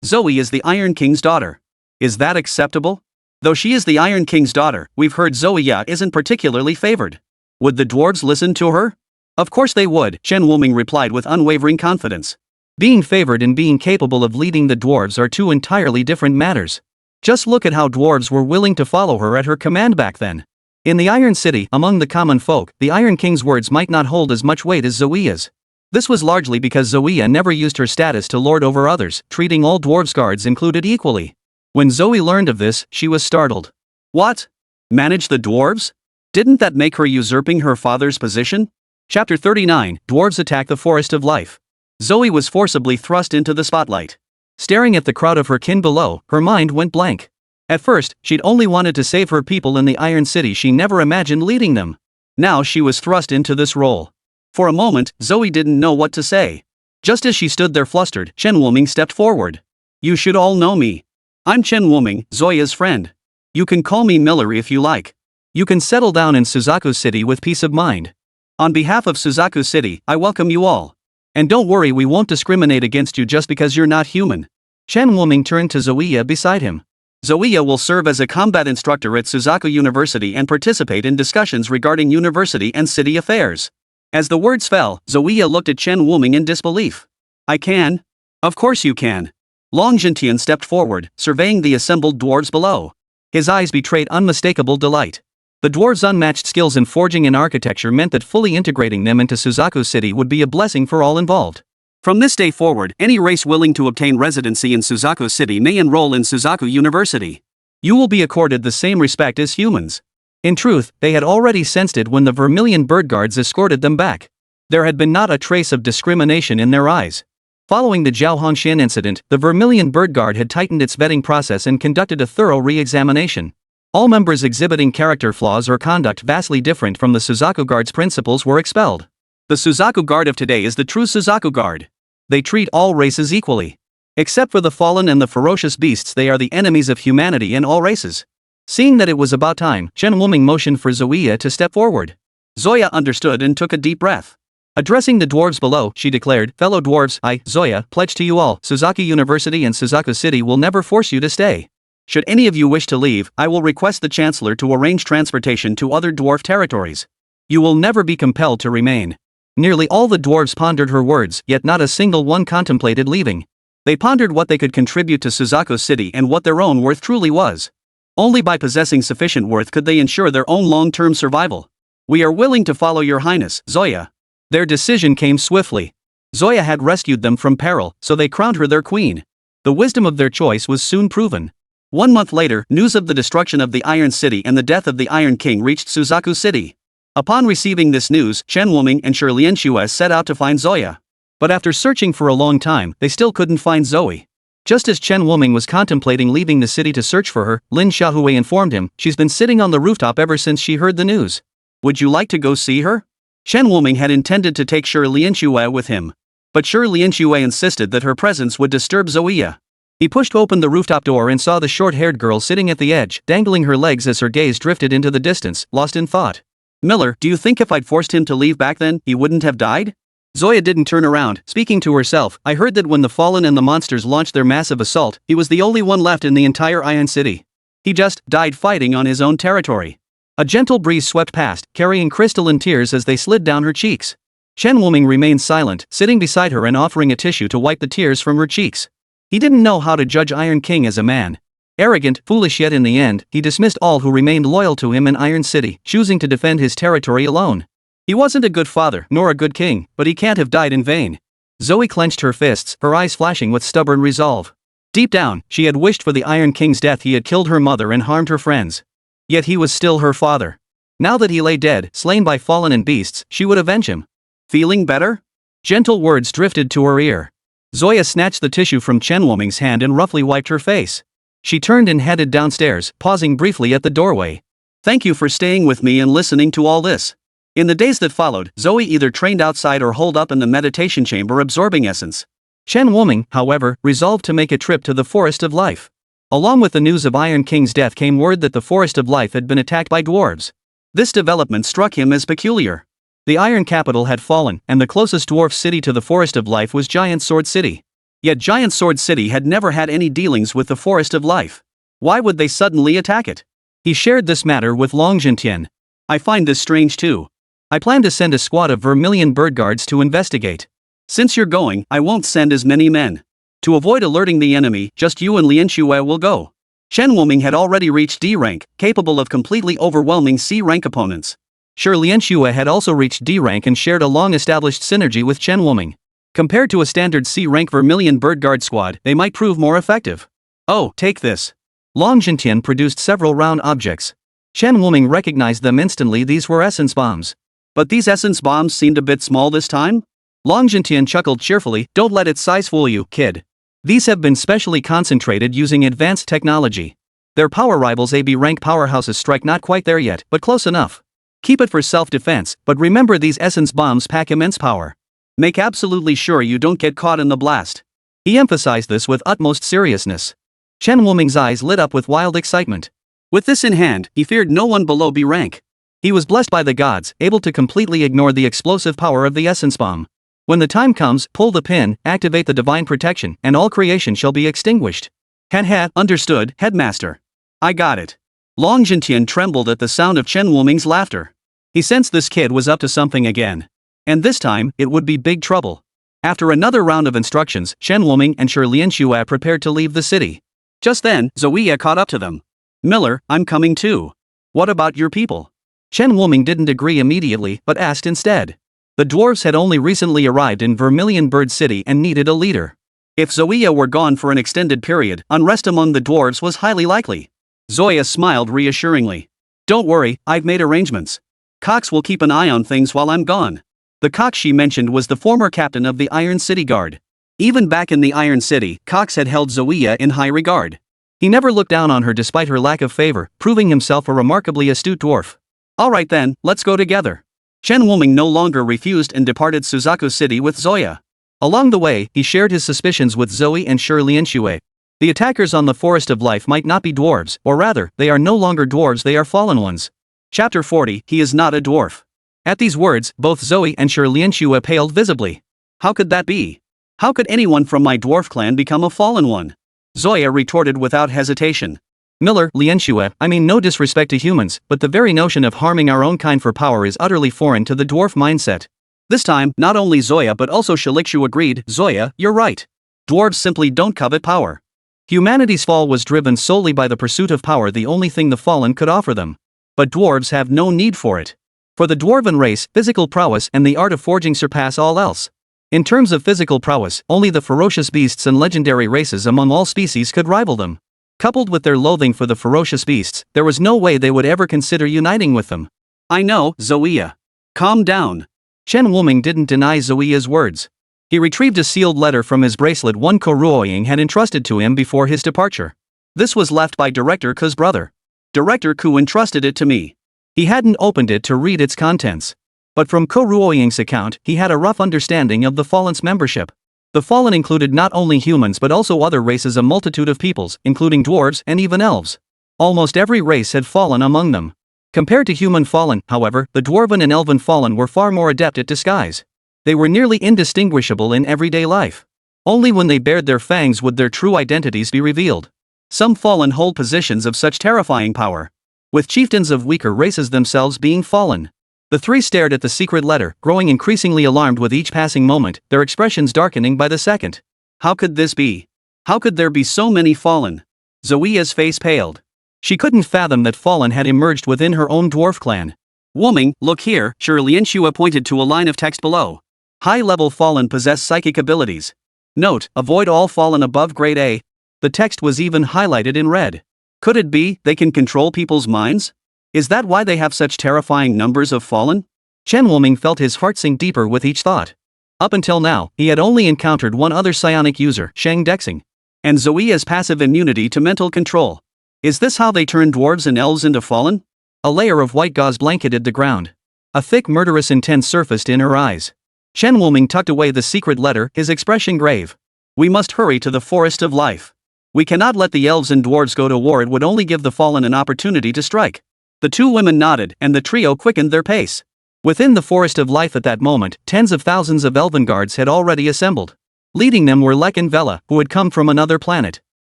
Zoe is the Iron King's daughter. Is that acceptable? Though she is the Iron King's daughter, we've heard Zoe isn't particularly favored. Would the dwarves listen to her?" "Of course they would," Chen Wuming replied with unwavering confidence. Being favored and being capable of leading the dwarves are two entirely different matters. Just look at how dwarves were willing to follow her at her command back then. In the Iron City, among the common folk, the Iron King's words might not hold as much weight as Zoe's. This was largely because Zoe never used her status to lord over others, treating all dwarves' guards included equally. When Zoe learned of this, she was startled. What? Manage the dwarves? Didn't that make her usurping her father's position? Chapter 39, Dwarves Attack the Forest of Life. Zoe was forcibly thrust into the spotlight. Staring at the crowd of her kin below, her mind went blank. At first, she'd only wanted to save her people in the Iron City. She never imagined leading them. Now she was thrust into this role. For a moment, Zoe didn't know what to say. Just as she stood there flustered, Chen Wuming stepped forward. "You should all know me. I'm Chen Wuming, Zoya's friend. You can call me Miller if you like. You can settle down in Suzaku City with peace of mind. On behalf of Suzaku City, I welcome you all. And don't worry, we won't discriminate against you just because you're not human. Chen Wuming turned to Zoya beside him. Zoya will serve as a combat instructor at Suzaku University and participate in discussions regarding university and city affairs. As the words fell, Zoya looked at Chen Wuming in disbelief. I can? Of course you can. Long Jintian stepped forward, surveying the assembled dwarves below. His eyes betrayed unmistakable delight. The dwarves' unmatched skills in forging and architecture meant that fully integrating them into Suzaku City would be a blessing for all involved. From this day forward, any race willing to obtain residency in Suzaku City may enroll in Suzaku University. You will be accorded the same respect as humans. In truth, they had already sensed it when the Vermilion Bird Guards escorted them back. There had been not a trace of discrimination in their eyes. Following the Zhao Hongxian incident, the Vermilion Bird Guard had tightened its vetting process and conducted a thorough re-examination. All members exhibiting character flaws or conduct vastly different from the Suzaku Guard's principles were expelled. The Suzaku Guard of today is the true Suzaku Guard. They treat all races equally. Except for the fallen and the ferocious beasts, they are the enemies of humanity in all races. Seeing that it was about time, Chen Wuming motioned for Zoya to step forward. Zoya understood and took a deep breath. Addressing the dwarves below, she declared, "Fellow dwarves, I, Zoya, pledge to you all, Suzaku University and Suzaku City will never force you to stay. Should any of you wish to leave, I will request the Chancellor to arrange transportation to other dwarf territories. You will never be compelled to remain." Nearly all the dwarves pondered her words, yet not a single one contemplated leaving. They pondered what they could contribute to Suzaku City and what their own worth truly was. Only by possessing sufficient worth could they ensure their own long-term survival. "We are willing to follow your highness, Zoya." Their decision came swiftly. Zoya had rescued them from peril, so they crowned her their queen. The wisdom of their choice was soon proven. 1 month later, news of the destruction of the Iron City and the death of the Iron King reached Suzaku City. Upon receiving this news, Chen Wuming and Shi Lianxue set out to find Zoya. But after searching for a long time, they still couldn't find Zoe. Just as Chen Wuming was contemplating leaving the city to search for her, Lin Xiaohui informed him, "She's been sitting on the rooftop ever since she heard the news. Would you like to go see her?" Chen Wuming had intended to take Shi Lianxue with him. But Shi Lianxue insisted that her presence would disturb Zoya. He pushed open the rooftop door and saw the short-haired girl sitting at the edge, dangling her legs as her gaze drifted into the distance, lost in thought. "Miller, do you think if I'd forced him to leave back then, he wouldn't have died?" Zoya didn't turn around, speaking to herself. "I heard that when the Fallen and the monsters launched their massive assault, he was the only one left in the entire Iron City. He just died fighting on his own territory." A gentle breeze swept past, carrying crystalline tears as they slid down her cheeks. Chen Wuming remained silent, sitting beside her and offering a tissue to wipe the tears from her cheeks. He didn't know how to judge Iron King as a man. Arrogant, foolish, yet in the end, he dismissed all who remained loyal to him in Iron City, choosing to defend his territory alone. He wasn't a good father, nor a good king, but he can't have died in vain. Zoe clenched her fists, her eyes flashing with stubborn resolve. Deep down, she had wished for the Iron King's death. He had killed her mother and harmed her friends. Yet he was still her father. Now that he lay dead, slain by fallen and beasts, she would avenge him. "Feeling better?" Gentle words drifted to her ear. Zoya snatched the tissue from Chen Wuming's hand and roughly wiped her face. She turned and headed downstairs, pausing briefly at the doorway. "Thank you for staying with me and listening to all this." In the days that followed, Zoe either trained outside or holed up in the meditation chamber absorbing essence. Chen Wuming, however, resolved to make a trip to the Forest of Life. Along with the news of Iron King's death came word that the Forest of Life had been attacked by dwarves. This development struck him as peculiar. The Iron Capital had fallen, and the closest dwarf city to the Forest of Life was Giant Sword City. Yet Giant Sword City had never had any dealings with the Forest of Life. Why would they suddenly attack it? He shared this matter with Long Jintian. "I find this strange too. I plan to send a squad of Vermilion Bird Guards to investigate. Since you're going, I won't send as many men. To avoid alerting the enemy, just you and Lianxue will go." Chen Wuming had already reached D rank, capable of completely overwhelming C rank opponents. Shi Lianxue had also reached D rank and shared a long-established synergy with Chen Wuming. Compared to a standard C-rank Vermilion Bird Guard squad, they might prove more effective. "Oh, take this." Long Jintian produced several round objects. Chen Wuming recognized them instantly. These were essence bombs. But these essence bombs seemed a bit small this time? Long Jintian chuckled cheerfully. "Don't let its size fool you, kid. These have been specially concentrated using advanced technology. Their power rivals AB rank powerhouses strike not quite there yet, but close enough. Keep it for self-defense, but remember these essence bombs pack immense power. Make absolutely sure you don't get caught in the blast." He emphasized this with utmost seriousness. Chen Wuming's eyes lit up with wild excitement. With this in hand, he feared no one below B rank. He was blessed by the gods, able to completely ignore the explosive power of the essence bomb. When the time comes, pull the pin, activate the divine protection, and all creation shall be extinguished. Understood, headmaster. I got it. Long Jintian trembled at the sound of Chen Wuming's laughter. He sensed this kid was up to something again. And this time, it would be big trouble. After another round of instructions, Chen Wuming and Shi Lianxue prepared to leave the city. Just then, Zoe caught up to them. Miller, I'm coming too. What about your people? Chen Wuming didn't agree immediately, but asked instead. The dwarves had only recently arrived in Vermilion Bird City and needed a leader. If Zoya were gone for an extended period, unrest among the dwarves was highly likely. Zoya smiled reassuringly. Don't worry, I've made arrangements. Cox will keep an eye on things while I'm gone. The Cox she mentioned was the former captain of the Iron City Guard. Even back in the Iron City, Cox had held Zoya in high regard. He never looked down on her despite her lack of favor, proving himself a remarkably astute dwarf. Alright then, let's go together. Chen Wuming no longer refused and departed Suzaku City with Zoya. Along the way, he shared his suspicions with Zoe and Shi Lianxue. The attackers on the Forest of Life might not be dwarves, or rather, they are no longer dwarves, they are fallen ones. Chapter 40, He is not a dwarf. At these words, both Zoe and Shi Lianxue paled visibly. How could that be? How could anyone from my dwarf clan become a fallen one? Zoya retorted without hesitation. Miller, Lianxue, I mean no disrespect to humans, but the very notion of harming our own kind for power is utterly foreign to the dwarf mindset. This time, not only Zoya but also Shilikshu agreed. Zoya, you're right. Dwarves simply don't covet power. Humanity's fall was driven solely by the pursuit of power, the only thing the fallen could offer them. But dwarves have no need for it. For the dwarven race, physical prowess and the art of forging surpass all else. In terms of physical prowess, only the ferocious beasts and legendary races among all species could rival them. Coupled with their loathing for the ferocious beasts, there was no way they would ever consider uniting with them. I know, Zoya. Calm down. Chen Wuming didn't deny Zoya's words. He retrieved a sealed letter from his bracelet one Koruoying had entrusted to him before his departure. This was left by Director Ku's brother. Director Ku entrusted it to me. He hadn't opened it to read its contents. But from Koruoying's account, he had a rough understanding of the Fallen's membership. The Fallen included not only humans but also other races, a multitude of peoples, including dwarves and even elves. Almost every race had fallen among them. Compared to human Fallen, however, the dwarven and elven Fallen were far more adept at disguise. They were nearly indistinguishable in everyday life. Only when they bared their fangs would their true identities be revealed. Some Fallen hold positions of such terrifying power, with chieftains of weaker races themselves being fallen. The three stared at the secret letter, growing increasingly alarmed with each passing moment, their expressions darkening by the second. How could this be? How could there be so many fallen? Zoea's face paled. She couldn't fathom that fallen had emerged within her own dwarf clan. Wuming, look here, Shi Lianxue pointed to a line of text below. High-level fallen possess psychic abilities. Note, avoid all fallen above grade A. The text was even highlighted in red. Could it be they can control people's minds? Is that why they have such terrifying numbers of fallen? Chen Wuming felt his heart sink deeper with each thought. Up until now, he had only encountered one other psionic user, Shang Dexing. And Zoea's passive immunity to mental control. Is this how they turn dwarves and elves into fallen? A layer of white gauze blanketed the ground. A thick murderous intent surfaced in her eyes. Chen Wuming tucked away the secret letter, his expression grave. We must hurry to the Forest of Life. We cannot let the elves and dwarves go to war, it would only give the fallen an opportunity to strike. The two women nodded, and the trio quickened their pace. Within the Forest of Life at that moment, tens of thousands of elven guards had already assembled. Leading them were Lek and Vela, who had come from another planet.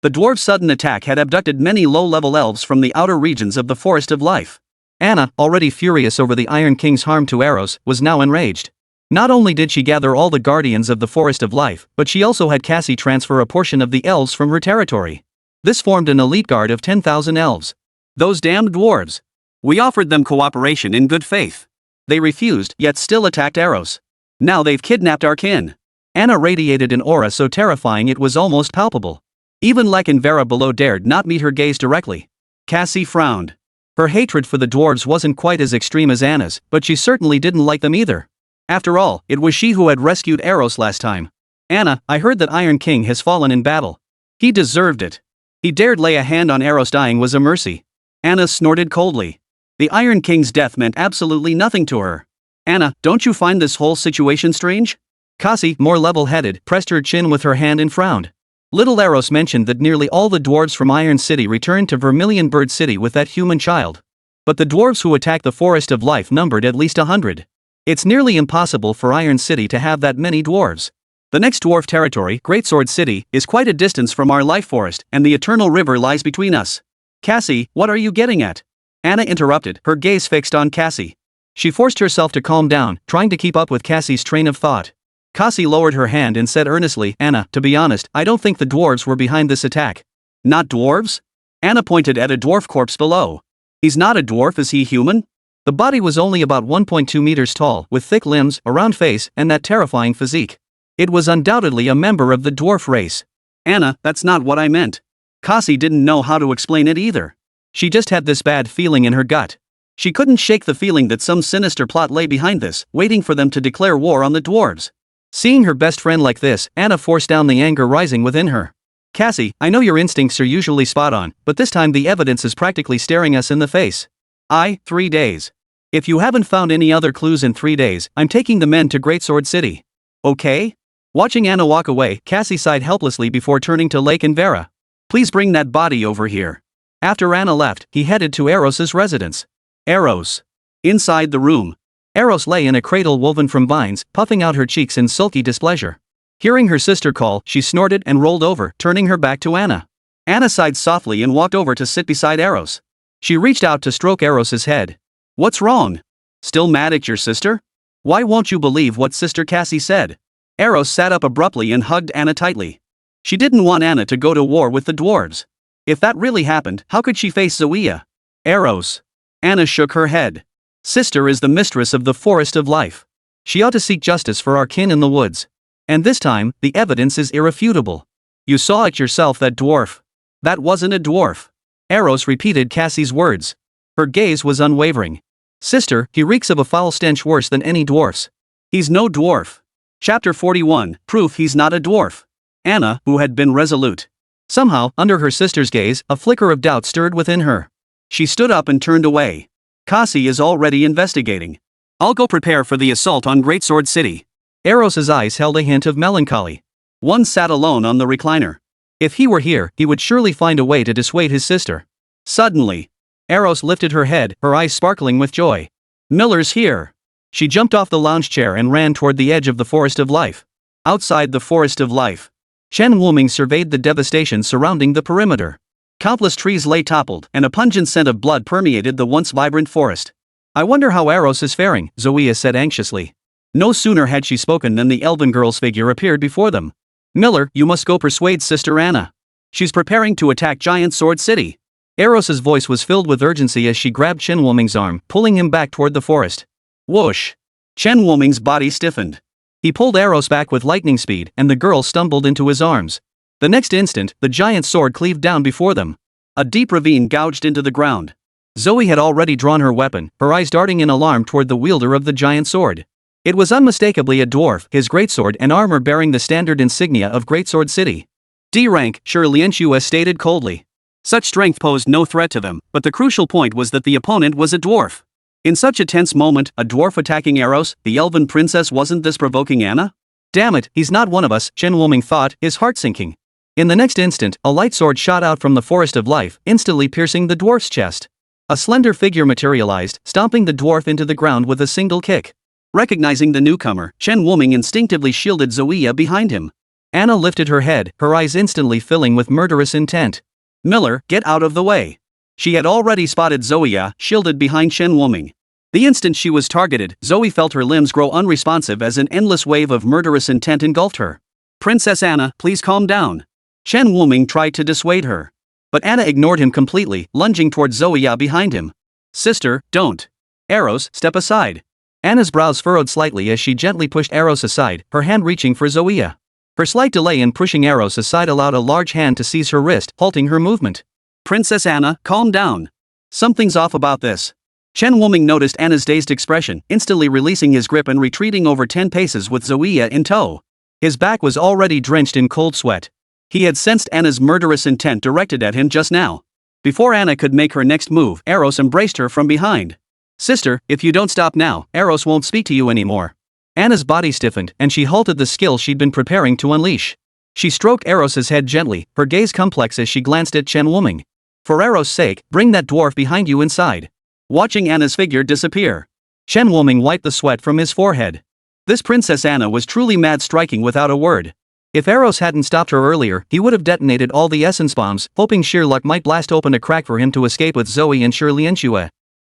The dwarves' sudden attack had abducted many low-level elves from the outer regions of the Forest of Life. Anna, already furious over the Iron King's harm to Eros, was now enraged. Not only did she gather all the guardians of the Forest of Life, but she also had Cassie transfer a portion of the elves from her territory. This formed an elite guard of 10,000 elves. Those damned dwarves! We offered them cooperation in good faith. They refused, yet still attacked Eros. Now they've kidnapped our kin. Anna radiated an aura so terrifying it was almost palpable. Even Lek and Vera below dared not meet her gaze directly. Cassie frowned. Her hatred for the dwarves wasn't quite as extreme as Anna's, but she certainly didn't like them either. After all, it was she who had rescued Eros last time. Anna, I heard that Iron King has fallen in battle. He deserved it. He dared lay a hand on Eros dying was a mercy. Anna snorted coldly. The Iron King's death meant absolutely nothing to her. Anna, don't you find this whole situation strange? Cassie, more level-headed, pressed her chin with her hand and frowned. Little Eros mentioned that nearly all the dwarves from Iron City returned to Vermilion Bird City with that human child. But the dwarves who attacked the Forest of Life numbered at least 100. It's nearly impossible for Iron City to have that many dwarves. The next dwarf territory, Greatsword City, is quite a distance from our life forest, and the eternal river lies between us. Cassie, what are you getting at? Anna interrupted, her gaze fixed on Cassie. She forced herself to calm down, trying to keep up with Cassie's train of thought. Cassie lowered her hand and said earnestly, Anna, to be honest, I don't think the dwarves were behind this attack. Not dwarves? Anna pointed at a dwarf corpse below. He's not a dwarf, is he human? The body was only about 1.2 meters tall, with thick limbs, a round face, and that terrifying physique. It was undoubtedly a member of the dwarf race. Anna, that's not what I meant. Cassie didn't know how to explain it either. She just had this bad feeling in her gut. She couldn't shake the feeling that some sinister plot lay behind this, waiting for them to declare war on the dwarves. Seeing her best friend like this, Anna forced down the anger rising within her. Cassie, I know your instincts are usually spot on, but this time the evidence is practically staring us in the face. 3 days. If you haven't found any other clues in 3 days, I'm taking the men to Greatsword City. Okay? Watching Anna walk away, Cassie sighed helplessly before turning to Lake and Vera. Please bring that body over here. After Anna left, he headed to Eros's residence. Eros. Inside the room. Eros lay in a cradle woven from vines, puffing out her cheeks in sulky displeasure. Hearing her sister call, she snorted and rolled over, turning her back to Anna. Anna sighed softly and walked over to sit beside Eros. She reached out to stroke Eros's head. What's wrong? Still mad at your sister? Why won't you believe what Sister Cassie said? Eros sat up abruptly and hugged Anna tightly. She didn't want Anna to go to war with the dwarves. If that really happened, how could she face Zoea? Eros. Anna shook her head. Sister is the mistress of the forest of life. She ought to seek justice for our kin in the woods. And this time, the evidence is irrefutable. You saw it yourself, that dwarf. That wasn't a dwarf. Eros repeated Cassie's words. Her gaze was unwavering. Sister, he reeks of a foul stench worse than any dwarf's. He's no dwarf. Chapter 41, Proof he's not a dwarf. Anna, who had been resolute. Somehow, under her sister's gaze, a flicker of doubt stirred within her. She stood up and turned away. Cassie is already investigating. I'll go prepare for the assault on Greatsword City. Eros's eyes held a hint of melancholy. One sat alone on the recliner. If he were here, he would surely find a way to dissuade his sister. Suddenly, Eros lifted her head, her eyes sparkling with joy. Miller's here. She jumped off the lounge chair and ran toward the edge of the Forest of Life. Outside the Forest of Life, Chen Wuming surveyed the devastation surrounding the perimeter. Countless trees lay toppled, and a pungent scent of blood permeated the once vibrant forest. I wonder how Eros is faring, Zoea said anxiously. No sooner had she spoken than the elven girl's figure appeared before them. Miller, you must go persuade Sister Anna. She's preparing to attack Giant Sword City. Eros's voice was filled with urgency as she grabbed Chen Wuming's arm, pulling him back toward the forest. Whoosh! Chen Wuming's body stiffened. He pulled Eros back with lightning speed, and the girl stumbled into his arms. The next instant, the giant sword cleaved down before them. A deep ravine gouged into the ground. Zoe had already drawn her weapon, her eyes darting in alarm toward the wielder of the giant sword. It was unmistakably a dwarf, his greatsword and armor bearing the standard insignia of Greatsword City. D rank, Shi Lianxue stated coldly. Such strength posed no threat to them, but the crucial point was that the opponent was a dwarf. In such a tense moment, a dwarf attacking Eros, the elven princess, wasn't this provoking Anna? Damn it, he's not one of us, Chen Wuming thought, his heart sinking. In the next instant, a light sword shot out from the Forest of Life, instantly piercing the dwarf's chest. A slender figure materialized, stomping the dwarf into the ground with a single kick. Recognizing the newcomer, Chen Wuming instinctively shielded Zoea behind him. Anna lifted her head, her eyes instantly filling with murderous intent. Miller, get out of the way. She had already spotted Zoea, shielded behind Chen Wuming. The instant she was targeted, Zoe felt her limbs grow unresponsive as an endless wave of murderous intent engulfed her. Princess Anna, please calm down. Chen Wuming tried to dissuade her. But Anna ignored him completely, lunging toward Zoea behind him. Sister, don't. Eros, step aside. Anna's brows furrowed slightly as she gently pushed Eros aside, her hand reaching for Zoea. Her slight delay in pushing Eros aside allowed a large hand to seize her wrist, halting her movement. Princess Anna, calm down. Something's off about this. Chen Wuming noticed Anna's dazed expression, instantly releasing his grip and retreating over 10 paces with Zoea in tow. His back was already drenched in cold sweat. He had sensed Anna's murderous intent directed at him just now. Before Anna could make her next move, Eros embraced her from behind. Sister, if you don't stop now, Eros won't speak to you anymore. Anna's body stiffened, and she halted the skill she'd been preparing to unleash. She stroked Eros's head gently, her gaze complex as she glanced at Chen Wuming. For Eros' sake, bring that dwarf behind you inside. Watching Anna's figure disappear, Chen Wuming wiped the sweat from his forehead. This Princess Anna was truly mad, striking without a word. If Eros hadn't stopped her earlier, he would have detonated all the essence bombs, hoping sheer luck might blast open a crack for him to escape with Zoe and Shirley.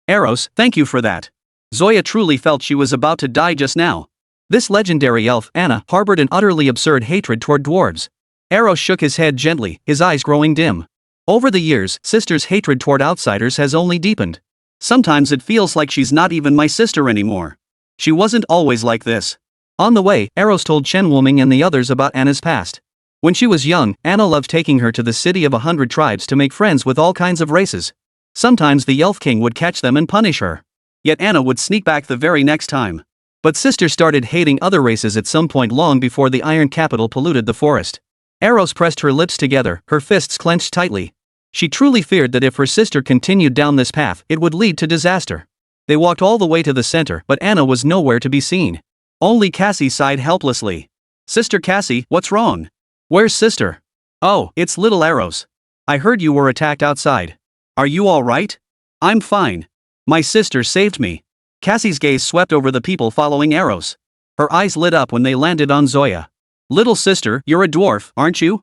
Eros, thank you for that. Zoya truly felt she was about to die just now. This legendary elf, Anna, harbored an utterly absurd hatred toward dwarves. Eros shook his head gently, his eyes growing dim. Over the years, sister's hatred toward outsiders has only deepened. Sometimes it feels like she's not even my sister anymore. She wasn't always like this. On the way, Eros told Chen Wuming and the others about Anna's past. When she was young, Anna loved taking her to the city of 100 tribes to make friends with all kinds of races. Sometimes the Elf King would catch them and punish her. Yet Anna would sneak back the very next time. But sister started hating other races at some point long before the Iron Capital polluted the forest. Eros pressed her lips together, her fists clenched tightly. She truly feared that if her sister continued down this path, it would lead to disaster. They walked all the way to the center, but Anna was nowhere to be seen. Only Cassie sighed helplessly. Sister Cassie, what's wrong? Where's sister? Oh, it's little Eros. I heard you were attacked outside. Are you all right? I'm fine. My sister saved me. Cassie's gaze swept over the people following Eros. Her eyes lit up when they landed on Zoya. Little sister, you're a dwarf, aren't you?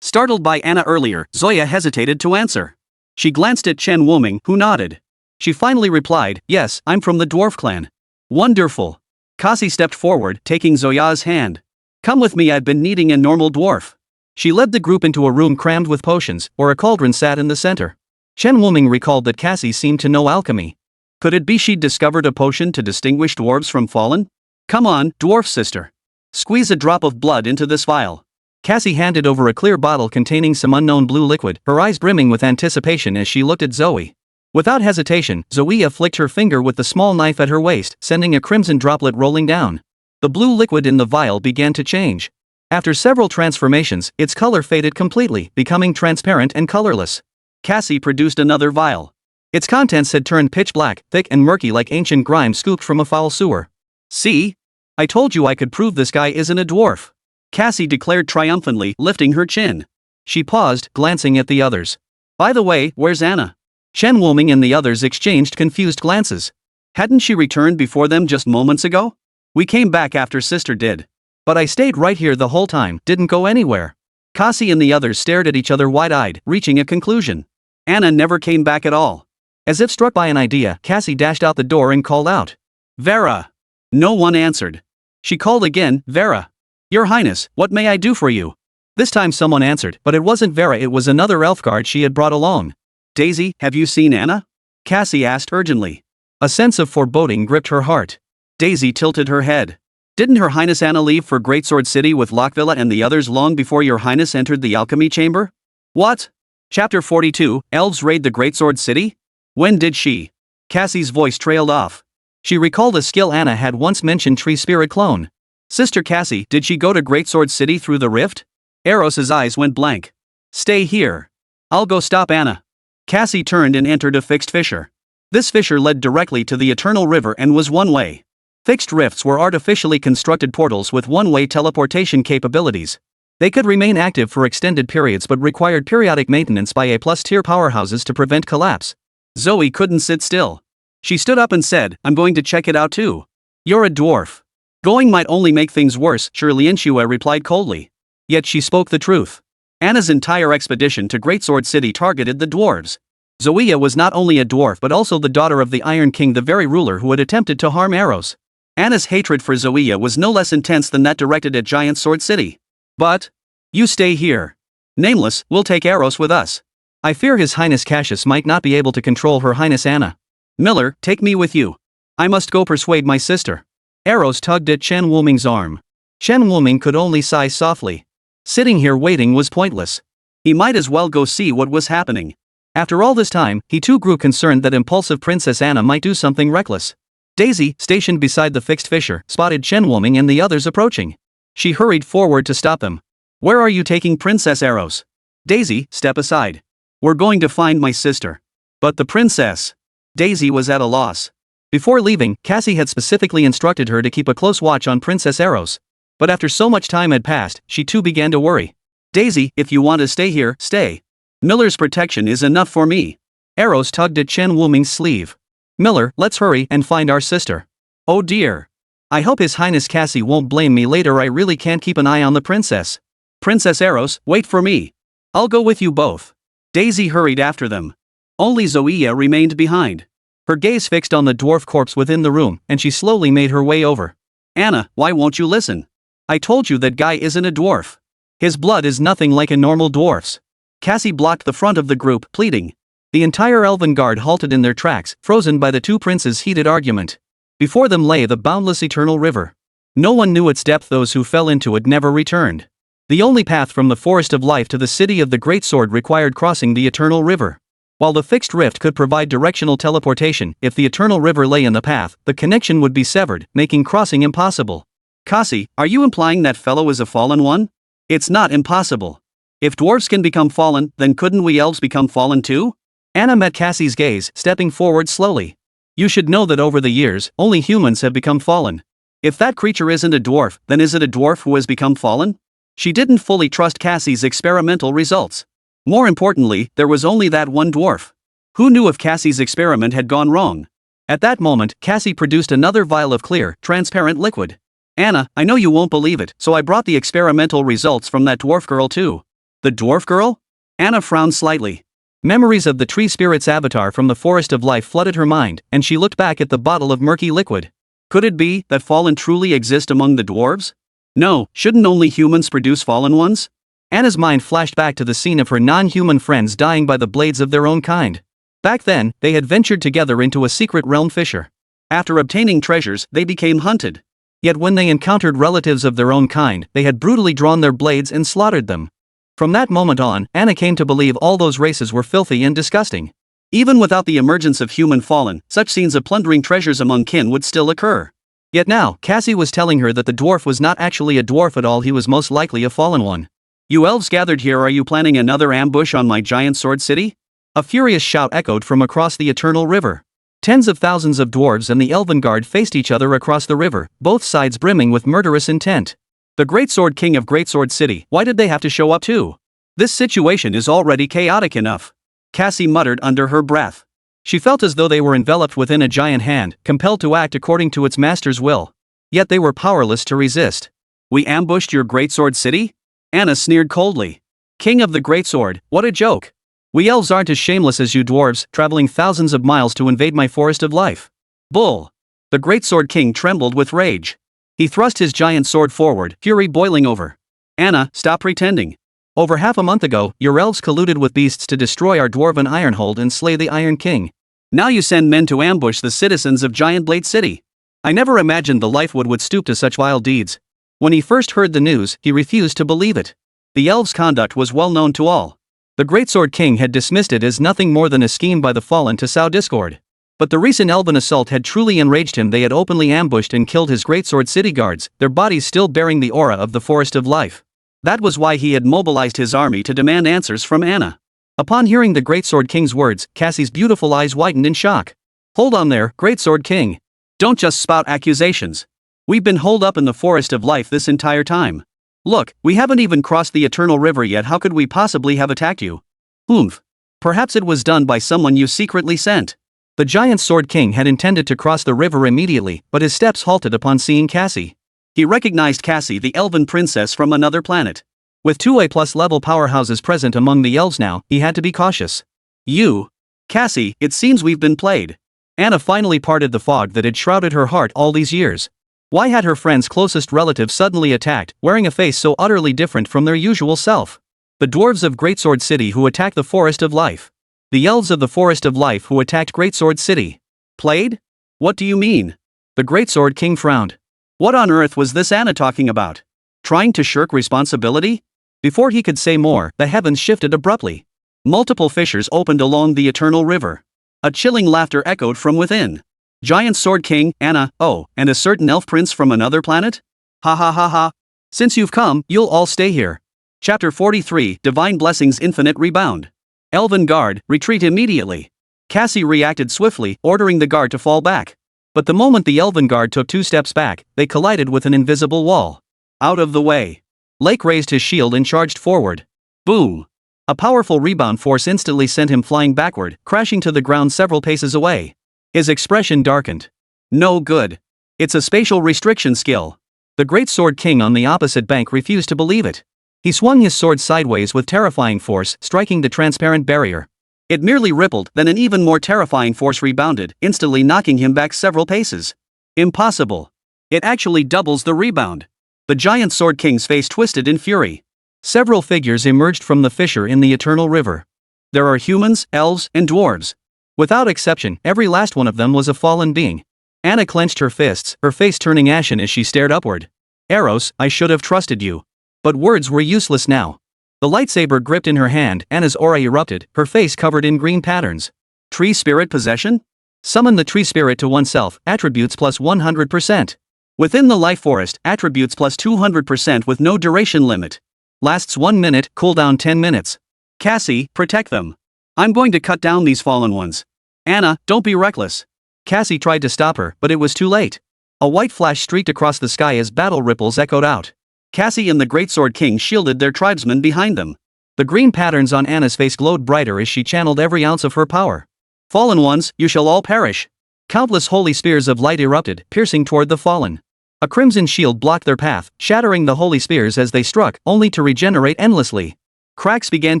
Startled by Anna earlier, Zoya hesitated to answer. She glanced at Chen Wuming, who nodded. She finally replied, yes, I'm from the dwarf clan. Wonderful. Cassie stepped forward, taking Zoya's hand. Come with me, I've been needing a normal dwarf. She led the group into a room crammed with potions, where a cauldron sat in the center. Chen Wuming recalled that Cassie seemed to know alchemy. Could it be she'd discovered a potion to distinguish dwarves from fallen? Come on, dwarf sister. Squeeze a drop of blood into this vial. Cassie handed over a clear bottle containing some unknown blue liquid, her eyes brimming with anticipation as she looked at Zoe. Without hesitation, Zoe flicked her finger with the small knife at her waist, sending a crimson droplet rolling down. The blue liquid in the vial began to change. After several transformations, its color faded completely, becoming transparent and colorless. Cassie produced another vial. Its contents had turned pitch black, thick and murky like ancient grime scooped from a foul sewer. See? I told you I could prove this guy isn't a dwarf. Cassie declared triumphantly, lifting her chin. She paused, glancing at the others. By the way, where's Anna? Chen Wuming and the others exchanged confused glances. Hadn't she returned before them just moments ago? We came back after sister did. But I stayed right here the whole time, didn't go anywhere. Cassie and the others stared at each other wide-eyed, reaching a conclusion. Anna never came back at all. As if struck by an idea, Cassie dashed out the door and called out. Vera! No one answered. She called again, Vera. Your Highness, what may I do for you? This time someone answered, but it wasn't Vera, it was another elf guard she had brought along. Daisy, have you seen Anna? Cassie asked urgently. A sense of foreboding gripped her heart. Daisy tilted her head. Didn't Her Highness Anna leave for Greatsword City with Lockvilla and the others long before Your Highness entered the alchemy chamber? What? Chapter 42, Elves Raid the Greatsword City? When did she? Cassie's voice trailed off. She recalled a skill Anna had once mentioned, Tree Spirit Clone. Sister Cassie, did she go to Greatsword City through the rift? Eros's eyes went blank. Stay here. I'll go stop Anna. Cassie turned and entered a fixed fissure. This fissure led directly to the Eternal River and was one way. Fixed rifts were artificially constructed portals with one-way teleportation capabilities. They could remain active for extended periods but required periodic maintenance by A+ tier powerhouses to prevent collapse. Zoe couldn't sit still. She stood up and said, I'm going to check it out too. You're a dwarf. Going might only make things worse, Shirley replied coldly. Yet she spoke the truth. Anna's entire expedition to Greatsword City targeted the dwarves. Zoe was not only a dwarf but also the daughter of the Iron King, the very ruler who had attempted to harm Eros. Anna's hatred for Zoe was no less intense than that directed at Giant Sword City. But, you stay here. Nameless, we'll take Eros with us. I fear His Highness Cassius might not be able to control Her Highness Anna. Miller, take me with you. I must go persuade my sister. Eros tugged at Chen Wuming's arm. Chen Wuming could only sigh softly. Sitting here waiting was pointless. He might as well go see what was happening. After all this time, he too grew concerned that impulsive Princess Anna might do something reckless. Daisy, stationed beside the fixed fissure, spotted Chen Wuming and the others approaching. She hurried forward to stop them. Where are you taking Princess Eros? Daisy, step aside. We're going to find my sister. But the princess. Daisy was at a loss. Before leaving, Cassie had specifically instructed her to keep a close watch on Princess Eros. But after so much time had passed, she too began to worry. Daisy, if you want to stay here, stay. Miller's protection is enough for me. Eros tugged at Chen Wuming's sleeve. Miller, let's hurry and find our sister. Oh dear. I hope His Highness Cassie won't blame me later. I really can't keep an eye on the princess. Princess Eros, wait for me. I'll go with you both. Daisy hurried after them. Only Zoea remained behind. Her gaze fixed on the dwarf corpse within the room, and she slowly made her way over. Anna, why won't you listen? I told you that guy isn't a dwarf. His blood is nothing like a normal dwarf's. Cassie blocked the front of the group, pleading. The entire elven guard halted in their tracks, frozen by the two princes' heated argument. Before them lay the boundless eternal river. No one knew its depth. Those who fell into it never returned. The only path from the Forest of Life to the City of the Great Sword required crossing the eternal river. While the fixed rift could provide directional teleportation, if the eternal river lay in the path, the connection would be severed, making crossing impossible. Cassie, are you implying that fellow is a fallen one? It's not impossible. If dwarves can become fallen, then couldn't we elves become fallen too? Anna met Cassie's gaze, stepping forward slowly. You should know that over the years, only humans have become fallen. If that creature isn't a dwarf, then is it a dwarf who has become fallen? She didn't fully trust Cassie's experimental results. More importantly, there was only that one dwarf. Who knew if Cassie's experiment had gone wrong? At that moment, Cassie produced another vial of clear, transparent liquid. Anna, I know you won't believe it, so I brought the experimental results from that dwarf girl too. The dwarf girl? Anna frowned slightly. Memories of the tree spirit's avatar from the Forest of Life flooded her mind, and she looked back at the bottle of murky liquid. Could it be that fallen truly exist among the dwarves? No, shouldn't only humans produce fallen ones? Anna's mind flashed back to the scene of her non-human friends dying by the blades of their own kind. Back then, they had ventured together into a secret realm fissure. After obtaining treasures, they became hunted. Yet when they encountered relatives of their own kind, they had brutally drawn their blades and slaughtered them. From that moment on, Anna came to believe all those races were filthy and disgusting. Even without the emergence of human fallen, such scenes of plundering treasures among kin would still occur. Yet now, Cassie was telling her that the dwarf was not actually a dwarf at all. He was most likely a fallen one. You elves gathered here, are you planning another ambush on my giant sword city? A furious shout echoed from across the eternal river. Tens of thousands of dwarves and the elven guard faced each other across the river, both sides brimming with murderous intent. The Great Sword King of Great Sword City, why did they have to show up too? This situation is already chaotic enough. Cassie muttered under her breath. She felt as though they were enveloped within a giant hand, compelled to act according to its master's will. Yet they were powerless to resist. We ambushed your Great Sword City? Anna sneered coldly. King of the Great Sword, what a joke. We elves aren't as shameless as you dwarves, traveling thousands of miles to invade my Forest of Life. Bull. The Great Sword King trembled with rage. He thrust his giant sword forward, fury boiling over. Anna, stop pretending. Over half a month ago, your elves colluded with beasts to destroy our dwarven ironhold and slay the Iron King. Now you send men to ambush the citizens of Giant Blade City. I never imagined the Lifewood would stoop to such vile deeds. When he first heard the news, he refused to believe it. The elves' conduct was well known to all. The Great Sword King had dismissed it as nothing more than a scheme by the Fallen to sow discord. But the recent elven assault had truly enraged him. They had openly ambushed and killed his Great Sword City guards, their bodies still bearing the aura of the Forest of Life. That was why he had mobilized his army to demand answers from Anna. Upon hearing the Great Sword King's words, Cassie's beautiful eyes widened in shock. Hold on there, Great Sword King. Don't just spout accusations. We've been holed up in the Forest of Life this entire time. Look, we haven't even crossed the Eternal River yet. How could we possibly have attacked you? Oomph. Perhaps it was done by someone you secretly sent. The giant Sword King had intended to cross the river immediately, but his steps halted upon seeing Cassie. He recognized Cassie, the elven princess from another planet. With two A+ level powerhouses present among the elves now, he had to be cautious. You? Cassie, it seems we've been played. Anna finally parted the fog that had shrouded her heart all these years. Why had her friend's closest relative suddenly attacked, wearing a face so utterly different from their usual self? The dwarves of Great Sword City who attacked the Forest of Life. The elves of the Forest of Life who attacked Great Sword City. Played? What do you mean? The Great Sword King frowned. What on earth was this Anna talking about? Trying to shirk responsibility? Before he could say more, the heavens shifted abruptly. Multiple fissures opened along the Eternal River. A chilling laughter echoed from within. Giant Sword King, Anna, oh, and a certain elf prince from another planet? Ha ha ha ha. Since you've come, you'll all stay here. Chapter 43, Divine Blessings Infinite Rebound. Elven Guard, retreat immediately. Cassie reacted swiftly, ordering the guard to fall back. But the moment the Elven Guard took 2 steps back, they collided with an invisible wall. Out of the way. Lake raised his shield and charged forward. Boom. A powerful rebound force instantly sent him flying backward, crashing to the ground several paces away. His expression darkened. No good. It's a spatial restriction skill. The Great Sword King on the opposite bank refused to believe it. He swung his sword sideways with terrifying force, striking the transparent barrier. It merely rippled, then an even more terrifying force rebounded, instantly knocking him back several paces. Impossible. It actually doubles the rebound. The giant Sword King's face twisted in fury. Several figures emerged from the fissure in the eternal river. There are humans, elves, and dwarves. Without exception, every last one of them was a fallen being. Anna clenched her fists, her face turning ashen as she stared upward. Eros, I should have trusted you. But words were useless now. The lightsaber gripped in her hand, Anna's aura erupted, her face covered in green patterns. Tree spirit possession? Summon the tree spirit to oneself, attributes plus 100%. Within the life forest, attributes plus 200% with no duration limit. Lasts 1 minute, cooldown 10 minutes. Cassie, protect them. I'm going to cut down these fallen ones. Anna, don't be reckless. Cassie tried to stop her, but it was too late. A white flash streaked across the sky as battle ripples echoed out. Cassie and the Great Sword King shielded their tribesmen behind them. The green patterns on Anna's face glowed brighter as she channeled every ounce of her power. Fallen ones, you shall all perish. Countless holy spears of light erupted, piercing toward the fallen. A crimson shield blocked their path, shattering the holy spears as they struck, only to regenerate endlessly. Cracks began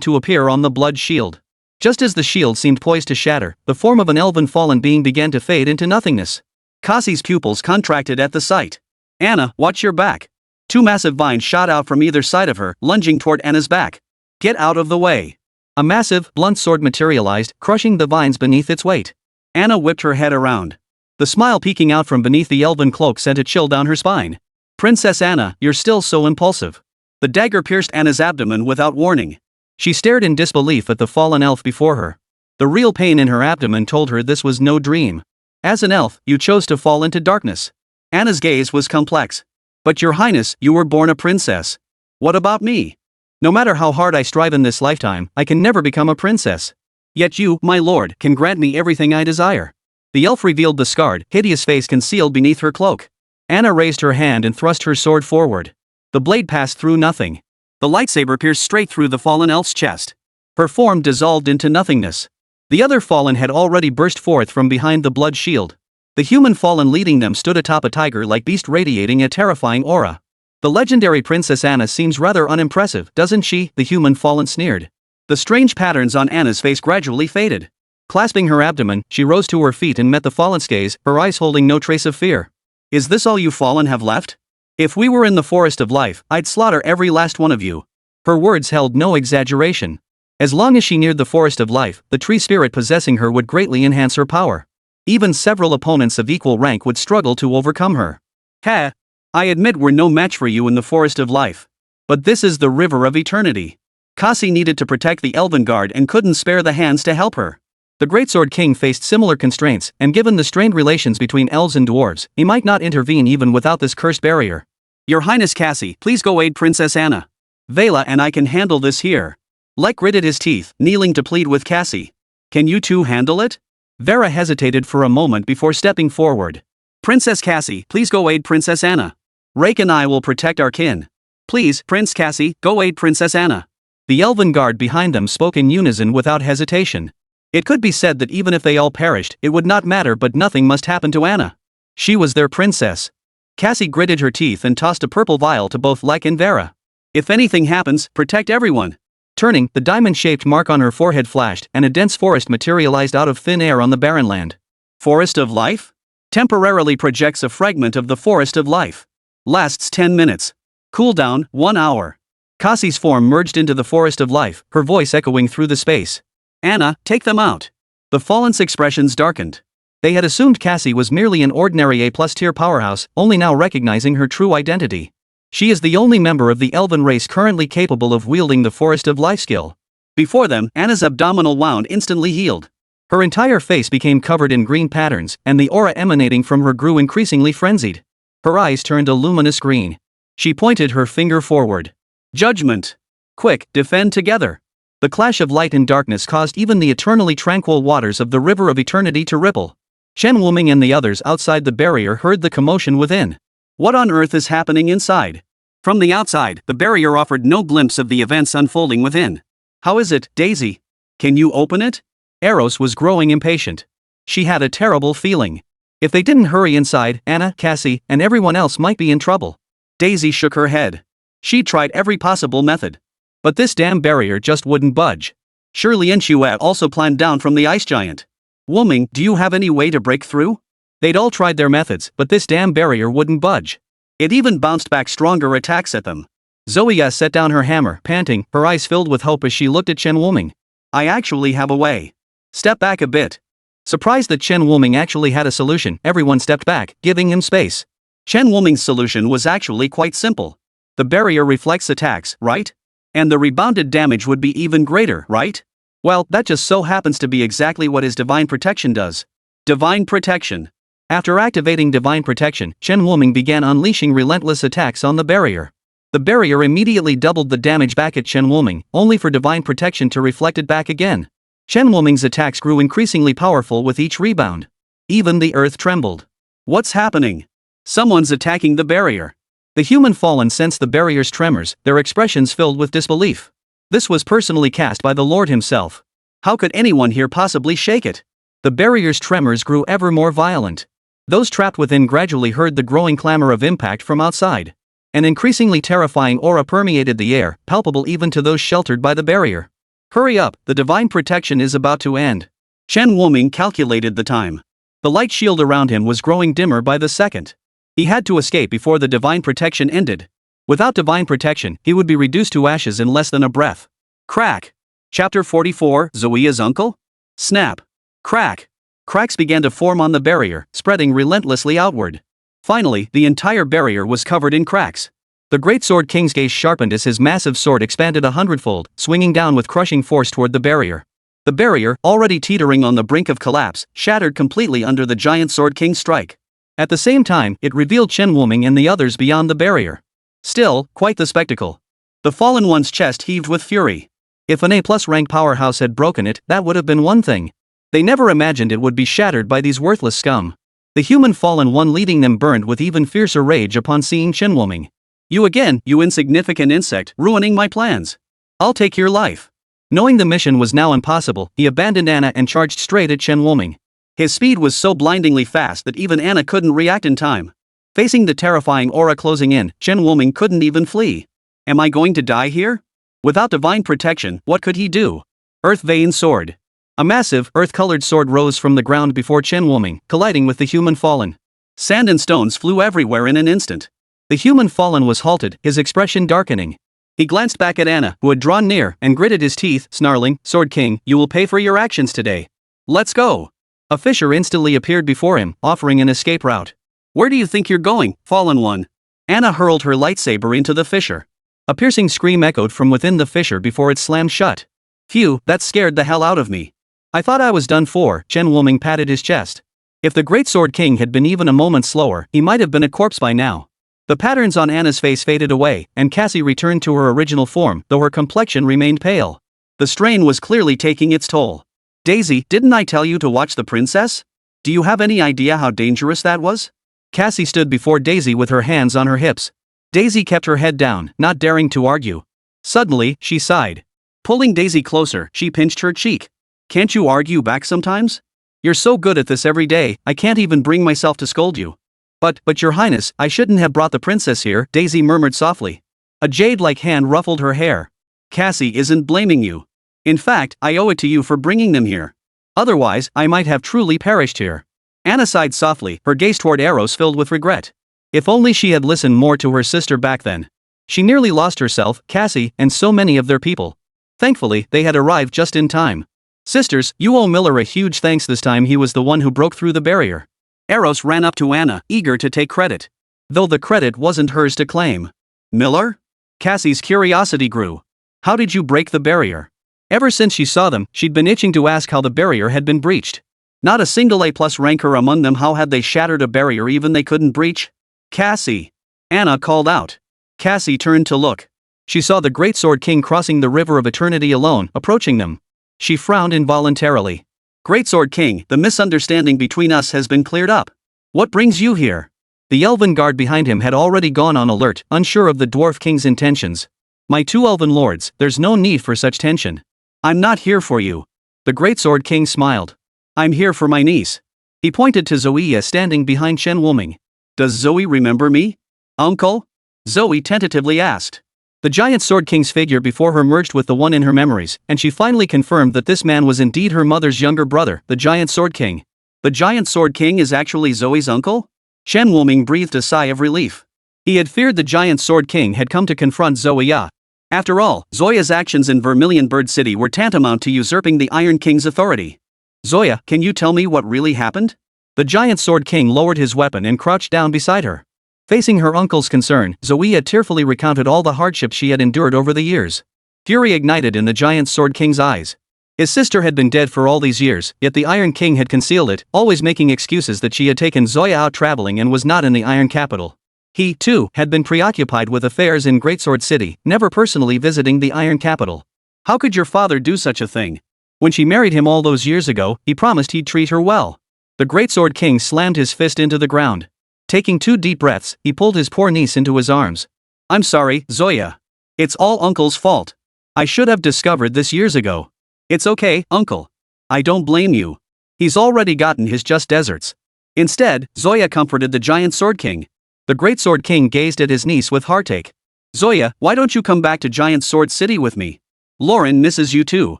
to appear on the blood shield. Just as the shield seemed poised to shatter, the form of an elven fallen being began to fade into nothingness. Cassie's pupils contracted at the sight. Anna, watch your back. 2 massive vines shot out from either side of her, lunging toward Anna's back. Get out of the way. A massive, blunt sword materialized, crushing the vines beneath its weight. Anna whipped her head around. The smile peeking out from beneath the elven cloak sent a chill down her spine. Princess Anna, you're still so impulsive. The dagger pierced Anna's abdomen without warning. She stared in disbelief at the fallen elf before her. The real pain in her abdomen told her this was no dream. As an elf, you chose to fall into darkness. Anna's gaze was complex. But your highness, you were born a princess. What about me? No matter how hard I strive in this lifetime, I can never become a princess. Yet you, my lord, can grant me everything I desire. The elf revealed the scarred, hideous face concealed beneath her cloak. Anna raised her hand and thrust her sword forward. The blade passed through nothing. The lightsaber pierced straight through the fallen elf's chest. Her form dissolved into nothingness. The other fallen had already burst forth from behind the blood shield. The human fallen leading them stood atop a tiger-like beast radiating a terrifying aura. The legendary Princess Anna seems rather unimpressive, doesn't she? The human fallen sneered. The strange patterns on Anna's face gradually faded. Clasping her abdomen, she rose to her feet and met the fallen's gaze, her eyes holding no trace of fear. Is this all you fallen have left? If we were in the forest of life, I'd slaughter every last one of you. Her words held no exaggeration. As long as she neared the forest of life, the tree spirit possessing her would greatly enhance her power. Even several opponents of equal rank would struggle to overcome her. Ha! I admit we're no match for you in the forest of life. But this is the river of eternity. Cassie needed to protect the elven guard and couldn't spare the hands to help her. The Great Sword King faced similar constraints, and given the strained relations between elves and dwarves, he might not intervene even without this cursed barrier. Your Highness Cassie, please go aid Princess Anna. Vela and I can handle this here. Lek gritted his teeth, kneeling to plead with Cassie. Can you two handle it? Vera hesitated for a moment before stepping forward. Princess Cassie, please go aid Princess Anna. Rake and I will protect our kin. Please, Prince Cassie, go aid Princess Anna. The elven guard behind them spoke in unison without hesitation. It could be said that even if they all perished, it would not matter, but nothing must happen to Anna. She was their princess. Cassie gritted her teeth and tossed a purple vial to both Lek and Vera. If anything happens, protect everyone. Turning, the diamond-shaped mark on her forehead flashed, and a dense forest materialized out of thin air on the barren land. Forest of Life? Temporarily projects a fragment of the Forest of Life. Lasts 10 minutes. Cooldown, 1 hour. Cassie's form merged into the Forest of Life, her voice echoing through the space. Anna, take them out. The fallen's expressions darkened. They had assumed Cassie was merely an ordinary A+ tier powerhouse, only now recognizing her true identity. She is the only member of the elven race currently capable of wielding the Forest of Life skill. Before them, Anna's abdominal wound instantly healed. Her entire face became covered in green patterns, and the aura emanating from her grew increasingly frenzied. Her eyes turned a luminous green. She pointed her finger forward. Judgment! Quick, defend together! The clash of light and darkness caused even the eternally tranquil waters of the River of Eternity to ripple. Shen Wuming and the others outside the barrier heard the commotion within. What on earth is happening inside? From the outside, the barrier offered no glimpse of the events unfolding within. How is it, Daisy? Can you open it? Eros was growing impatient. She had a terrible feeling. If they didn't hurry inside, Anna, Cassie, and everyone else might be in trouble. Daisy shook her head. She tried every possible method. But this damn barrier just wouldn't budge. Surely Inchuat also climbed down from the ice giant. Wooming, do you have any way to break through? They'd all tried their methods, but this damn barrier wouldn't budge. It even bounced back stronger attacks at them. Zoya set down her hammer, panting, her eyes filled with hope as she looked at Chen Wooming. I actually have a way. Step back a bit. Surprised that Chen Wooming actually had a solution, everyone stepped back, giving him space. Chen Wooming's solution was actually quite simple. The barrier reflects attacks, right? And the rebounded damage would be even greater, right? Well, that just so happens to be exactly what his Divine Protection does. Divine Protection. After activating Divine Protection, Chen Wooming began unleashing relentless attacks on the barrier. The barrier immediately doubled the damage back at Chen Wooming, only for Divine Protection to reflect it back again. Chen Wooming's attacks grew increasingly powerful with each rebound. Even the earth trembled. What's happening? Someone's attacking the barrier. The human fallen sensed the barrier's tremors, their expressions filled with disbelief. This was personally cast by the Lord himself. How could anyone here possibly shake it? The barrier's tremors grew ever more violent. Those trapped within gradually heard the growing clamor of impact from outside. An increasingly terrifying aura permeated the air, palpable even to those sheltered by the barrier. Hurry up, the Divine Protection is about to end. Chen Wooming calculated the time. The light shield around him was growing dimmer by the second. He had to escape before the Divine Protection ended. Without Divine Protection, he would be reduced to ashes in less than a breath. Crack. Chapter 44, Zoea's Uncle? Snap. Crack. Cracks began to form on the barrier, spreading relentlessly outward. Finally, the entire barrier was covered in cracks. The Great Sword King's gaze sharpened as his massive sword expanded 100-fold, swinging down with crushing force toward the barrier. The barrier, already teetering on the brink of collapse, shattered completely under the giant Sword King's strike. At the same time, it revealed Chen Wooming and the others beyond the barrier. Still, quite the spectacle. The fallen one's chest heaved with fury. If an A+ rank powerhouse had broken it, that would have been one thing. They never imagined it would be shattered by these worthless scum. The human fallen one leading them burned with even fiercer rage upon seeing Chen Wooming. You again, you insignificant insect, ruining my plans. I'll take your life. Knowing the mission was now impossible, he abandoned Anna and charged straight at Chen Wooming. His speed was so blindingly fast that even Anna couldn't react in time. Facing the terrifying aura closing in, Chen Wooming couldn't even flee. Am I going to die here? Without Divine Protection, what could he do? Earth Vein Sword. A massive, earth-colored sword rose from the ground before Chen Wooming, colliding with the human fallen. Sand and stones flew everywhere in an instant. The human fallen was halted, his expression darkening. He glanced back at Anna, who had drawn near, and gritted his teeth, snarling, Sword King, you will pay for your actions today. Let's go. A fissure instantly appeared before him, offering an escape route. Where do you think you're going, fallen one? Anna hurled her lightsaber into the fissure. A piercing scream echoed from within the fissure before it slammed shut. Phew, that scared the hell out of me. I thought I was done for, Chen Wooming patted his chest. If the Great Sword King had been even a moment slower, he might have been a corpse by now. The patterns on Anna's face faded away, and Cassie returned to her original form, though her complexion remained pale. The strain was clearly taking its toll. Daisy, didn't I tell you to watch the princess? Do you have any idea how dangerous that was? Cassie stood before Daisy with her hands on her hips. Daisy kept her head down, not daring to argue. Suddenly, she sighed. Pulling Daisy closer, she pinched her cheek. Can't you argue back sometimes? You're so good at this every day, I can't even bring myself to scold you. But your highness, I shouldn't have brought the princess here, Daisy murmured softly. A jade-like hand ruffled her hair. Cassie isn't blaming you. In fact, I owe it to you for bringing them here. Otherwise, I might have truly perished here. Anna sighed softly, her gaze toward Eros filled with regret. If only she had listened more to her sister back then. She nearly lost herself, Cassie, and so many of their people. Thankfully, they had arrived just in time. Sisters, you owe Miller a huge thanks this time he was the one who broke through the barrier. Eros ran up to Anna, eager to take credit. Though the credit wasn't hers to claim. Miller? Cassie's curiosity grew. How did you break the barrier? Ever since she saw them, she'd been itching to ask how the barrier had been breached. Not a single A+ ranker among them, how had they shattered a barrier even they couldn't breach? Cassie! Anna called out. Cassie turned to look. She saw the Great Sword King crossing the river of eternity alone, approaching them. She frowned involuntarily. Great Sword King, the misunderstanding between us has been cleared up. What brings you here? The elven guard behind him had already gone on alert, unsure of the Dwarf King's intentions. My two elven lords, there's no need for such tension. I'm not here for you. The Great Sword King smiled. I'm here for my niece. He pointed to Zoe standing behind Chen Wuming. Does Zoe remember me? Uncle? Zoe tentatively asked. The giant Sword King's figure before her merged with the one in her memories, and she finally confirmed that this man was indeed her mother's younger brother, the giant Sword King. The giant Sword King is actually Zoe's uncle? Chen Wuming breathed a sigh of relief. He had feared the giant Sword King had come to confront Zoya. After all, Zoya's actions in Vermilion Bird City were tantamount to usurping the Iron King's authority. Zoya, can you tell me what really happened? The giant Sword King lowered his weapon and crouched down beside her. Facing her uncle's concern, Zoya tearfully recounted all the hardships she had endured over the years. Fury ignited in the giant Sword King's eyes. His sister had been dead for all these years, yet the Iron King had concealed it, always making excuses that she had taken Zoya out traveling and was not in the Iron Capital. He, too, had been preoccupied with affairs in Greatsword City, never personally visiting the Iron Capital. How could your father do such a thing? When she married him all those years ago, he promised he'd treat her well. The Greatsword King slammed his fist into the ground. Taking 2 deep breaths, he pulled his poor niece into his arms. I'm sorry, Zoya. It's all Uncle's fault. I should have discovered this years ago. It's okay, Uncle. I don't blame you. He's already gotten his just deserts. Instead, Zoya comforted the giant Sword King. The Great Sword King gazed at his niece with heartache. Zoya, why don't you come back to Giant Sword City with me? Lauren misses you too.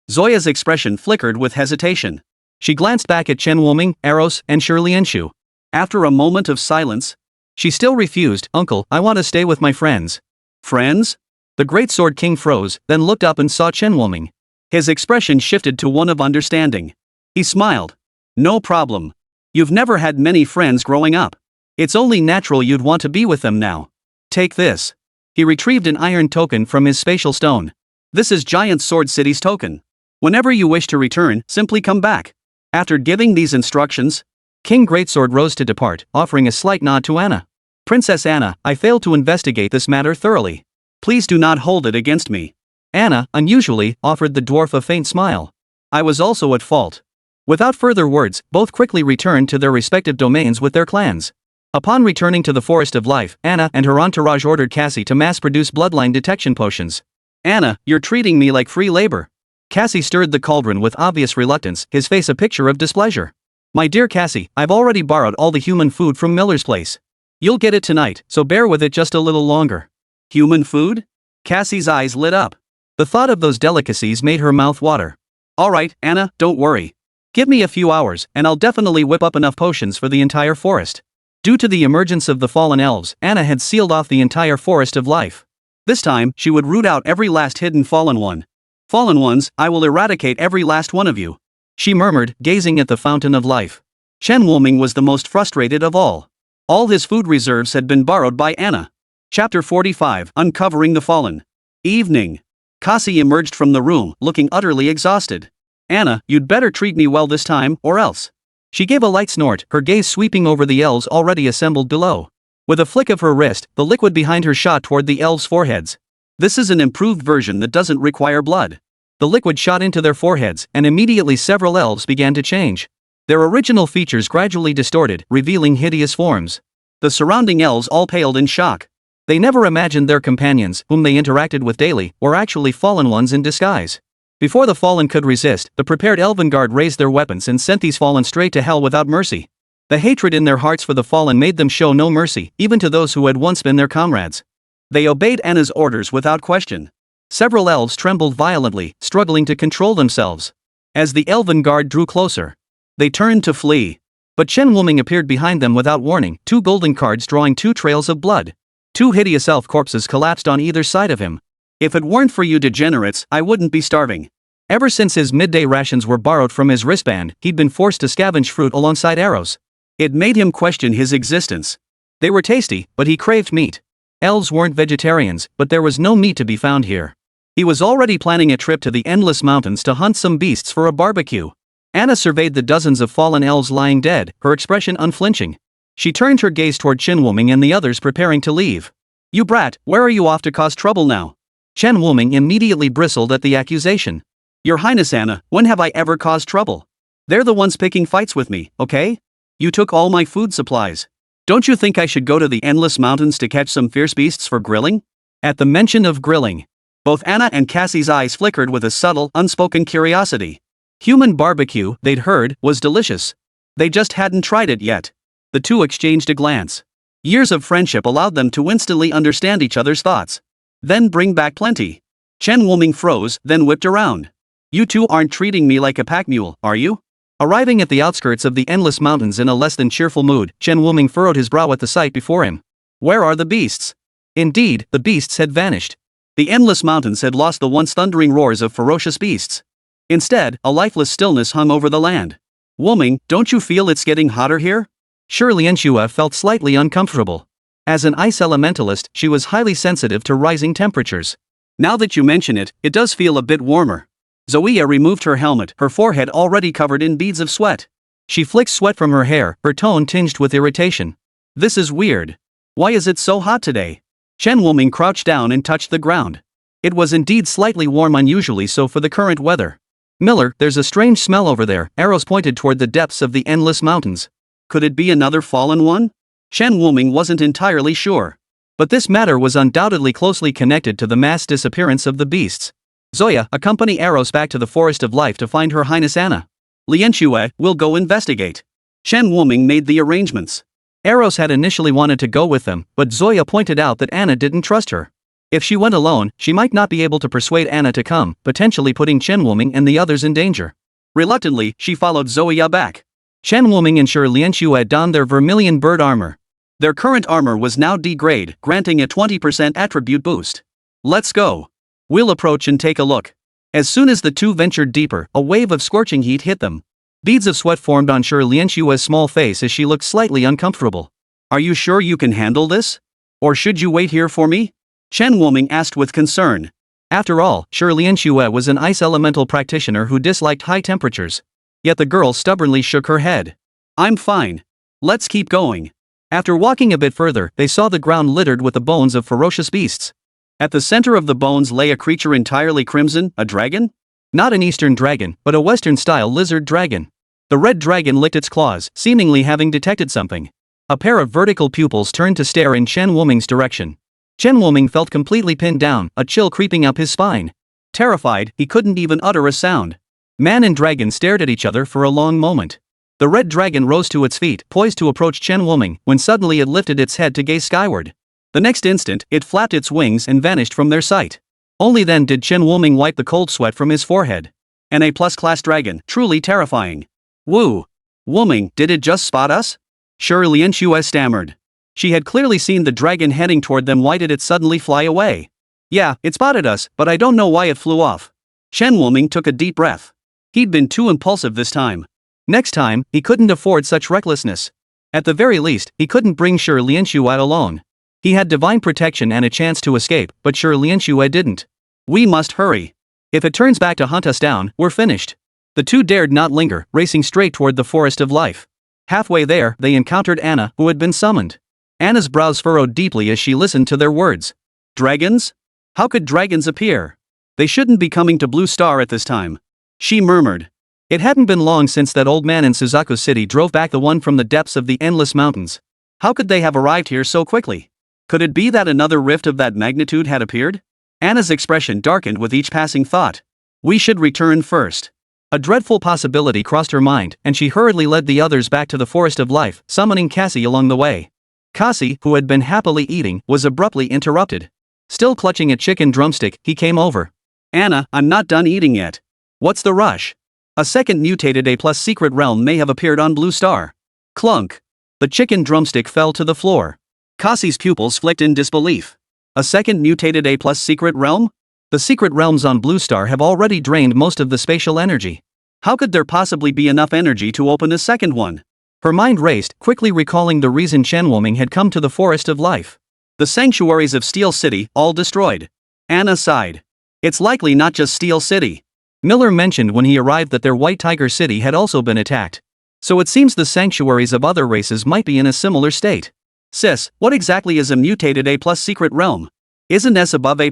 Zoya's expression flickered with hesitation. She glanced back at Chen Wuming, Eros, and Shirlianshu. After a moment of silence, she still refused. Uncle, I want to stay with my friends. Friends? The Great Sword King froze, then looked up and saw Chen Wuming. His expression shifted to one of understanding. He smiled. No problem. You've never had many friends growing up. It's only natural you'd want to be with them now. Take this. He retrieved an iron token from his spatial stone. This is Giant Sword City's token. Whenever you wish to return, simply come back. After giving these instructions, King Greatsword rose to depart, offering a slight nod to Anna. Princess Anna, I failed to investigate this matter thoroughly. Please do not hold it against me. Anna, unusually, offered the dwarf a faint smile. I was also at fault. Without further words, both quickly returned to their respective domains with their clans. Upon returning to the Forest of Life, Anna and her entourage ordered Cassie to mass-produce bloodline detection potions. Anna, you're treating me like free labor. Cassie stirred the cauldron with obvious reluctance, his face a picture of displeasure. My dear Cassie, I've already borrowed all the human food from Miller's place. You'll get it tonight, so bear with it just a little longer. Human food? Cassie's eyes lit up. The thought of those delicacies made her mouth water. Alright, Anna, don't worry. Give me a few hours, and I'll definitely whip up enough potions for the entire forest. Due to the emergence of the fallen elves, Anna had sealed off the entire Forest of Life. This time, she would root out every last hidden fallen one. Fallen ones, I will eradicate every last one of you. She murmured, gazing at the fountain of life. Chen Wuming was the most frustrated of all. All his food reserves had been borrowed by Anna. Chapter 45, Uncovering the Fallen. Evening. Cassie emerged from the room, looking utterly exhausted. Anna, you'd better treat me well this time, or else. She gave a light snort, her gaze sweeping over the elves already assembled below. With a flick of her wrist, the liquid behind her shot toward the elves' foreheads. This is an improved version that doesn't require blood. The liquid shot into their foreheads, and immediately several elves began to change. Their original features gradually distorted, revealing hideous forms. The surrounding elves all paled in shock. They never imagined their companions, whom they interacted with daily, were actually fallen ones in disguise. Before the fallen could resist, the prepared elven guard raised their weapons and sent these fallen straight to hell without mercy. The hatred in their hearts for the fallen made them show no mercy, even to those who had once been their comrades. They obeyed Anna's orders without question. Several elves trembled violently, struggling to control themselves. As the elven guard drew closer, they turned to flee. But Chen Wuming appeared behind them without warning, 2 golden cards drawing 2 trails of blood. 2 hideous elf corpses collapsed on either side of him. If it weren't for you degenerates, I wouldn't be starving. Ever since his midday rations were borrowed from his wristband, he'd been forced to scavenge fruit alongside arrows. It made him question his existence. They were tasty, but he craved meat. Elves weren't vegetarians, but there was no meat to be found here. He was already planning a trip to the Endless Mountains to hunt some beasts for a barbecue. Anna surveyed the dozens of fallen elves lying dead, her expression unflinching. She turned her gaze toward Chen Wuming and the others preparing to leave. You brat, where are you off to cause trouble now? Chen Wuming immediately bristled at the accusation. Your Highness Anna, when have I ever caused trouble? They're the ones picking fights with me, okay? You took all my food supplies. Don't you think I should go to the Endless Mountains to catch some fierce beasts for grilling? At the mention of grilling, both Anna and Cassie's eyes flickered with a subtle, unspoken curiosity. Human barbecue, they'd heard, was delicious. They just hadn't tried it yet. The two exchanged a glance. Years of friendship allowed them to instantly understand each other's thoughts. Then bring back plenty. Chen Wuming froze, then whipped around. You two aren't treating me like a pack mule, are you? Arriving at the outskirts of the endless mountains in a less than cheerful mood, Chen Wuming furrowed his brow at the sight before him. Where are the beasts? Indeed, the beasts had vanished. The endless mountains had lost the once thundering roars of ferocious beasts. Instead, a lifeless stillness hung over the land. Wuming, don't you feel it's getting hotter here? Lianxue felt slightly uncomfortable. As an ice elementalist, she was highly sensitive to rising temperatures. Now that you mention it, it does feel a bit warmer. Zoya removed her helmet, her forehead already covered in beads of sweat. She flicked sweat from her hair, her tone tinged with irritation. This is weird. Why is it so hot today? Chen Wuming crouched down and touched the ground. It was indeed slightly warm, unusually so for the current weather. Miller, there's a strange smell over there. Arrows pointed toward the depths of the endless mountains. Could it be another fallen one? Chen Wuming wasn't entirely sure. But this matter was undoubtedly closely connected to the mass disappearance of the beasts. Zoya, accompany Arrows back to the Forest of Life to find Her Highness Anna. Lianxue, will go investigate. Chen Wuming made the arrangements. Arrows had initially wanted to go with them, but Zoya pointed out that Anna didn't trust her. If she went alone, she might not be able to persuade Anna to come, potentially putting Chen Wuming and the others in danger. Reluctantly, she followed Zoya back. Chen Wuming and Lianxue donned their Vermilion Bird armor. Their current armor was now D-grade, granting a 20% attribute boost. Let's go. We'll approach and take a look. As soon as the two ventured deeper, a wave of scorching heat hit them. Beads of sweat formed on Lianxue's small face as she looked slightly uncomfortable. Are you sure you can handle this? Or should you wait here for me? Chen Wuming asked with concern. After all, Lianxue was an ice elemental practitioner who disliked high temperatures. Yet the girl stubbornly shook her head. I'm fine. Let's keep going. After walking a bit further, they saw the ground littered with the bones of ferocious beasts. At the center of the bones lay a creature entirely crimson, a dragon? Not an eastern dragon, but a western-style lizard dragon. The red dragon licked its claws, seemingly having detected something. A pair of vertical pupils turned to stare in Chen Wuming's direction. Chen Wuming felt completely pinned down, a chill creeping up his spine. Terrified, he couldn't even utter a sound. Man and dragon stared at each other for a long moment. The red dragon rose to its feet, poised to approach Chen Wuming, when suddenly it lifted its head to gaze skyward. The next instant, it flapped its wings and vanished from their sight. Only then did Chen Wuming wipe the cold sweat from his forehead. An A-plus class dragon, truly terrifying. Woo! Wuming, did it just spot us? Lianxue stammered. She had clearly seen the dragon heading toward them. Why did it suddenly fly away? Yeah, it spotted us, but I don't know why it flew off. Chen Wuming took a deep breath. He'd been too impulsive this time. Next time, he couldn't afford such recklessness. At the very least, he couldn't bring Lianxue alone. He had divine protection and a chance to escape, but Lianxue didn't. We must hurry. If it turns back to hunt us down, we're finished. The two dared not linger, racing straight toward the Forest of Life. Halfway there, they encountered Anna, who had been summoned. Anna's brows furrowed deeply as she listened to their words. Dragons? How could dragons appear? They shouldn't be coming to Blue Star at this time. She murmured. It hadn't been long since that old man in Suzaku City drove back the one from the depths of the endless mountains. How could they have arrived here so quickly? Could it be that another rift of that magnitude had appeared? Anna's expression darkened with each passing thought. We should return first. A dreadful possibility crossed her mind, and she hurriedly led the others back to the Forest of Life, summoning Cassie along the way. Cassie, who had been happily eating, was abruptly interrupted. Still clutching a chicken drumstick, he came over. Anna, I'm not done eating yet. What's the rush? A second mutated A+ secret realm may have appeared on Blue Star. Clunk. The chicken drumstick fell to the floor. Cassie's pupils flicked in disbelief. A second mutated A+ secret realm? The secret realms on Blue Star have already drained most of the spatial energy. How could there possibly be enough energy to open a second one? Her mind raced, quickly recalling the reason Chen Wuming had come to the Forest of Life. The sanctuaries of Steel City, all destroyed. Anna sighed. It's likely not just Steel City. Miller mentioned when he arrived that their White Tiger City had also been attacked. So it seems the sanctuaries of other races might be in a similar state. Sis, what exactly is a mutated A+ secret realm? Isn't S above A+?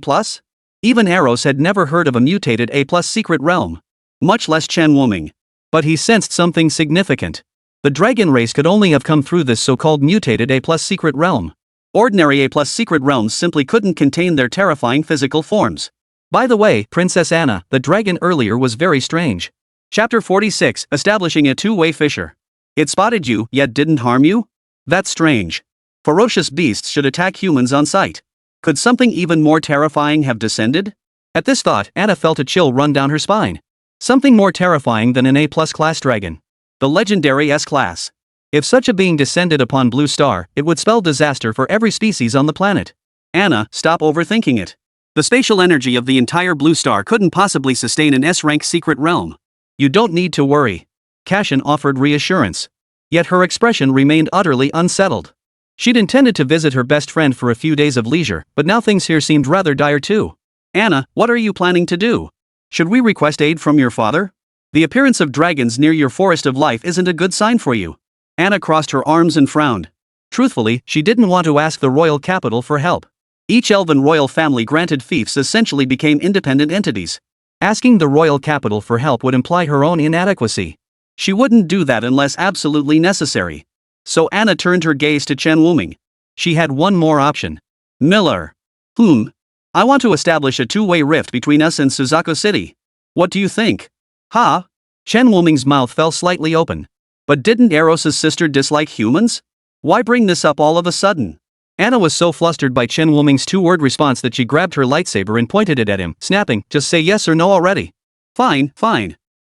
Even Arrows had never heard of a mutated A+ secret realm. Much less Chen Wuming. But he sensed something significant. The dragon race could only have come through this so-called mutated A+ secret realm. Ordinary A+ secret realms simply couldn't contain their terrifying physical forms. By the way, Princess Anna, the dragon earlier was very strange. Chapter 46, Establishing a Two-Way Fissure. It spotted you, yet didn't harm you? That's strange. Ferocious beasts should attack humans on sight. Could something even more terrifying have descended? At this thought, Anna felt a chill run down her spine. Something more terrifying than an A-plus class dragon. The legendary S-class. If such a being descended upon Blue Star, it would spell disaster for every species on the planet. Anna, stop overthinking it. The spatial energy of the entire Blue Star couldn't possibly sustain an S-rank secret realm. You don't need to worry. Cashin offered reassurance. Yet her expression remained utterly unsettled. She'd intended to visit her best friend for a few days of leisure, but now things here seemed rather dire too. Anna, what are you planning to do? Should we request aid from your father? The appearance of dragons near your forest of life isn't a good sign for you. Anna crossed her arms and frowned. Truthfully, she didn't want to ask the royal capital for help. Each elven royal family granted fiefs essentially became independent entities. Asking the royal capital for help would imply her own inadequacy. She wouldn't do that unless absolutely necessary. So Anna turned her gaze to Chen Wuming. She had one more option. Miller. I want to establish a two-way rift between us and Suzaku City. What do you think? Ha? Chen Wuming's mouth fell slightly open. But didn't Eros' sister dislike humans? Why bring this up all of a sudden? Anna was so flustered by Chen Wuming's two-word response that she grabbed her lightsaber and pointed it at him, snapping, "Just say yes or no already." Fine.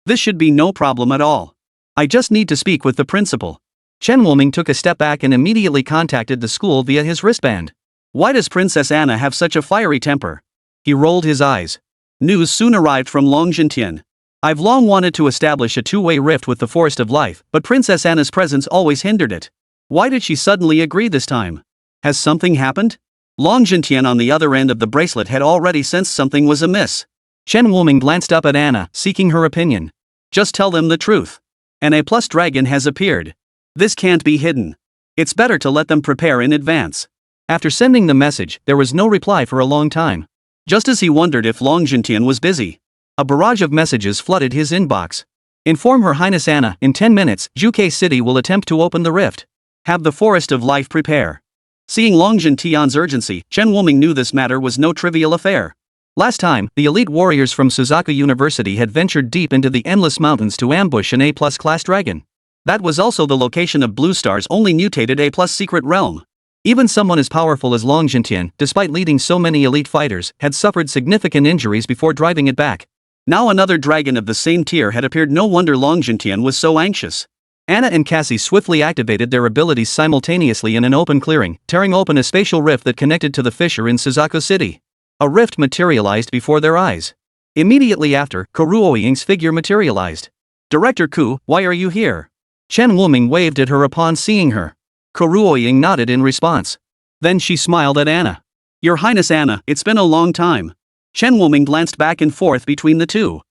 This should be no problem at all. I just need to speak with the principal. Chen Wuming took a step back and immediately contacted the school via his wristband. Why does Princess Anna have such a fiery temper? He rolled his eyes. News soon arrived from Long Jintian. I've long wanted to establish a two-way rift with the Forest of Life, but Princess Anna's presence always hindered it. Why did she suddenly agree this time? Has something happened? Long Jintian on the other end of the bracelet had already sensed something was amiss. Chen Wuming glanced up at Anna, seeking her opinion. Just tell them the truth. An A-plus dragon has appeared. This can't be hidden. It's better to let them prepare in advance. After sending the message, there was no reply for a long time. Just as he wondered if Long Jintian was busy, a barrage of messages flooded his inbox. Inform Her Highness Anna, in 10 minutes, Juke City will attempt to open the rift. Have the Forest of Life prepare. Seeing Long Jintian's urgency, Chen Wuming knew this matter was no trivial affair. Last time, the elite warriors from Suzaku University had ventured deep into the endless mountains to ambush an A-plus class dragon. That was also the location of Blue Star's only mutated A-plus secret realm. Even someone as powerful as Long Jintian, despite leading so many elite fighters, had suffered significant injuries before driving it back. Now another dragon of the same tier had appeared. No wonder Long Jintian was so anxious. Anna and Cassie swiftly activated their abilities simultaneously in an open clearing, tearing open a spatial rift that connected to the fissure in Suzaku City. A rift materialized before their eyes. Immediately after, Kuruoying's figure materialized. Director Ku, why are you here? Chen Wuming waved at her upon seeing her. Kuruoying nodded in response. Then she smiled at Anna. Your Highness Anna, it's been a long time. Chen Wuming glanced back and forth between the two.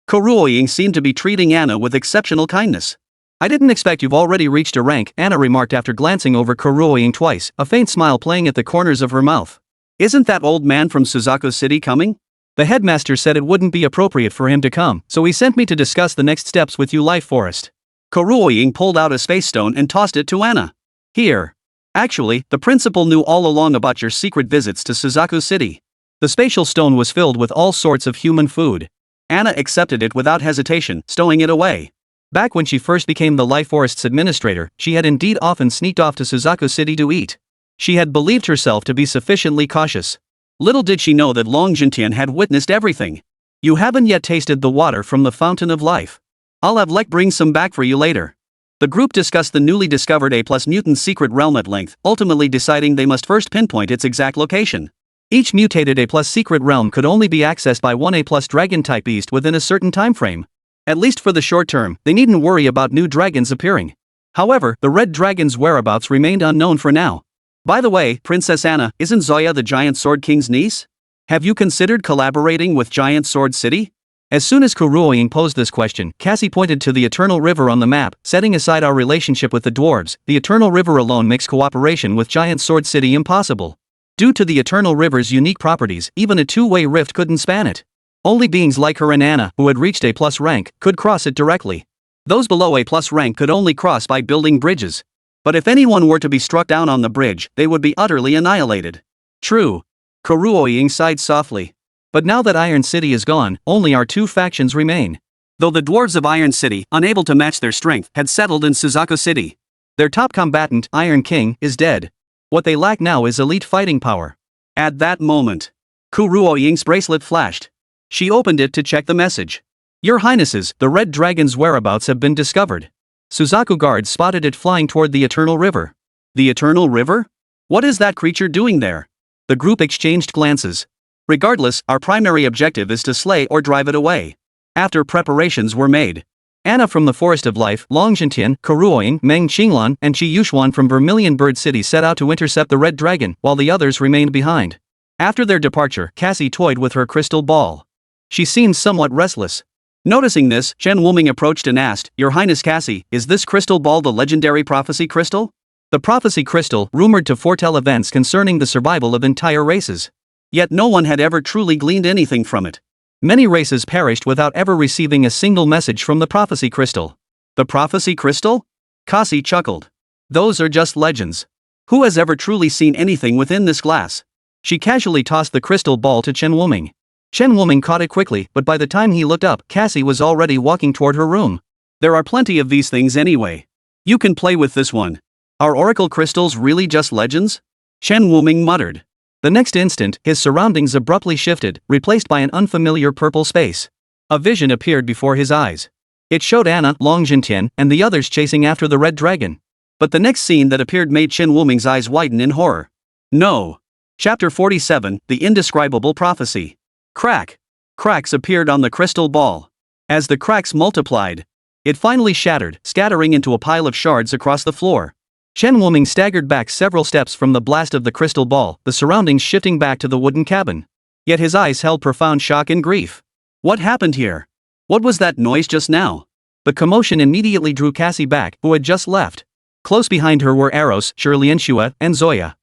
Kuruoying seemed to be treating Anna with exceptional kindness. I didn't expect you've already reached a rank, Anna remarked after glancing over Kuruoying twice, a faint smile playing at the corners of her mouth. Isn't that old man from Suzaku City coming? The headmaster said it wouldn't be appropriate for him to come, so he sent me to discuss the next steps with you, Life Forest. Kuruoying pulled out a space stone and tossed it to Anna. Here. Actually, the principal knew all along about your secret visits to Suzaku City. The spatial stone was filled with all sorts of human food. Anna accepted it without hesitation, stowing it away. Back when she first became the Life Forest's administrator, she had indeed often sneaked off to Suzaku City to eat. She had believed herself to be sufficiently cautious. Little did she know that Long Jintian had witnessed everything. You haven't yet tasted the water from the fountain of life. I'll have Lek bring some back for you later. The group discussed the newly discovered A-plus mutant secret realm at length, ultimately deciding they must first pinpoint its exact location. Each mutated A-plus secret realm could only be accessed by one A-plus dragon-type beast within a certain time frame. At least for the short term, they needn't worry about new dragons appearing. However, the red dragon's whereabouts remained unknown for now. By the way, Princess Anna, isn't Zoya the Giant Sword King's niece? Have you considered collaborating with Giant Sword City? As soon as Kuruoying posed this question, Cassie pointed to the Eternal River on the map. Setting aside our relationship with the dwarves, the Eternal River alone makes cooperation with Giant Sword City impossible. Due to the Eternal River's unique properties, even a two-way rift couldn't span it. Only beings like her and Anna, who had reached A-plus rank, could cross it directly. Those below A-plus rank could only cross by building bridges. But if anyone were to be struck down on the bridge, they would be utterly annihilated. True. Kuruoying sighed softly. But now that Iron City is gone, only our two factions remain. Though the dwarves of Iron City, unable to match their strength, had settled in Suzaku City. Their top combatant, Iron King, is dead. What they lack now is elite fighting power. At that moment, Kuruo-ying's bracelet flashed. She opened it to check the message. Your Highnesses, the Red Dragon's whereabouts have been discovered. Suzaku guards spotted it flying toward the Eternal River. The Eternal River? What is that creature doing there? The group exchanged glances. Regardless, our primary objective is to slay or drive it away. After preparations were made, Anna from the Forest of Life, Long Jintian, Kuruo-ying, Meng Qinglan, and Qi Yuxuan from Vermilion Bird City set out to intercept the Red Dragon, while the others remained behind. After their departure, Cassie toyed with her crystal ball. She seemed somewhat restless. Noticing this, Chen Wuming approached and asked, Your Highness Cassie, is this crystal ball the legendary prophecy crystal? The prophecy crystal, rumored to foretell events concerning the survival of entire races. Yet no one had ever truly gleaned anything from it. Many races perished without ever receiving a single message from the prophecy crystal. The prophecy crystal? Cassie chuckled. Those are just legends. Who has ever truly seen anything within this glass? She casually tossed the crystal ball to Chen Wuming. Chen Wuming caught it quickly, but by the time he looked up, Cassie was already walking toward her room. There are plenty of these things anyway. You can play with this one. Are oracle crystals really just legends? Chen Wuming muttered. The next instant, his surroundings abruptly shifted, replaced by an unfamiliar purple space. A vision appeared before his eyes. It showed Anna, Long Jintian, and the others chasing after the Red Dragon. But the next scene that appeared made Chen Wuming's eyes widen in horror. No. Chapter 47, The Indescribable Prophecy. Crack. Cracks appeared on the crystal ball. As the cracks multiplied, it finally shattered, scattering into a pile of shards across the floor. Chen Wuming staggered back several steps from the blast of the crystal ball, the surroundings shifting back to the wooden cabin. Yet his eyes held profound shock and grief. What happened here? What was that noise just now? The commotion immediately drew Cassie back, who had just left. Close behind her were Eros, Shirlianshua, and Zoya.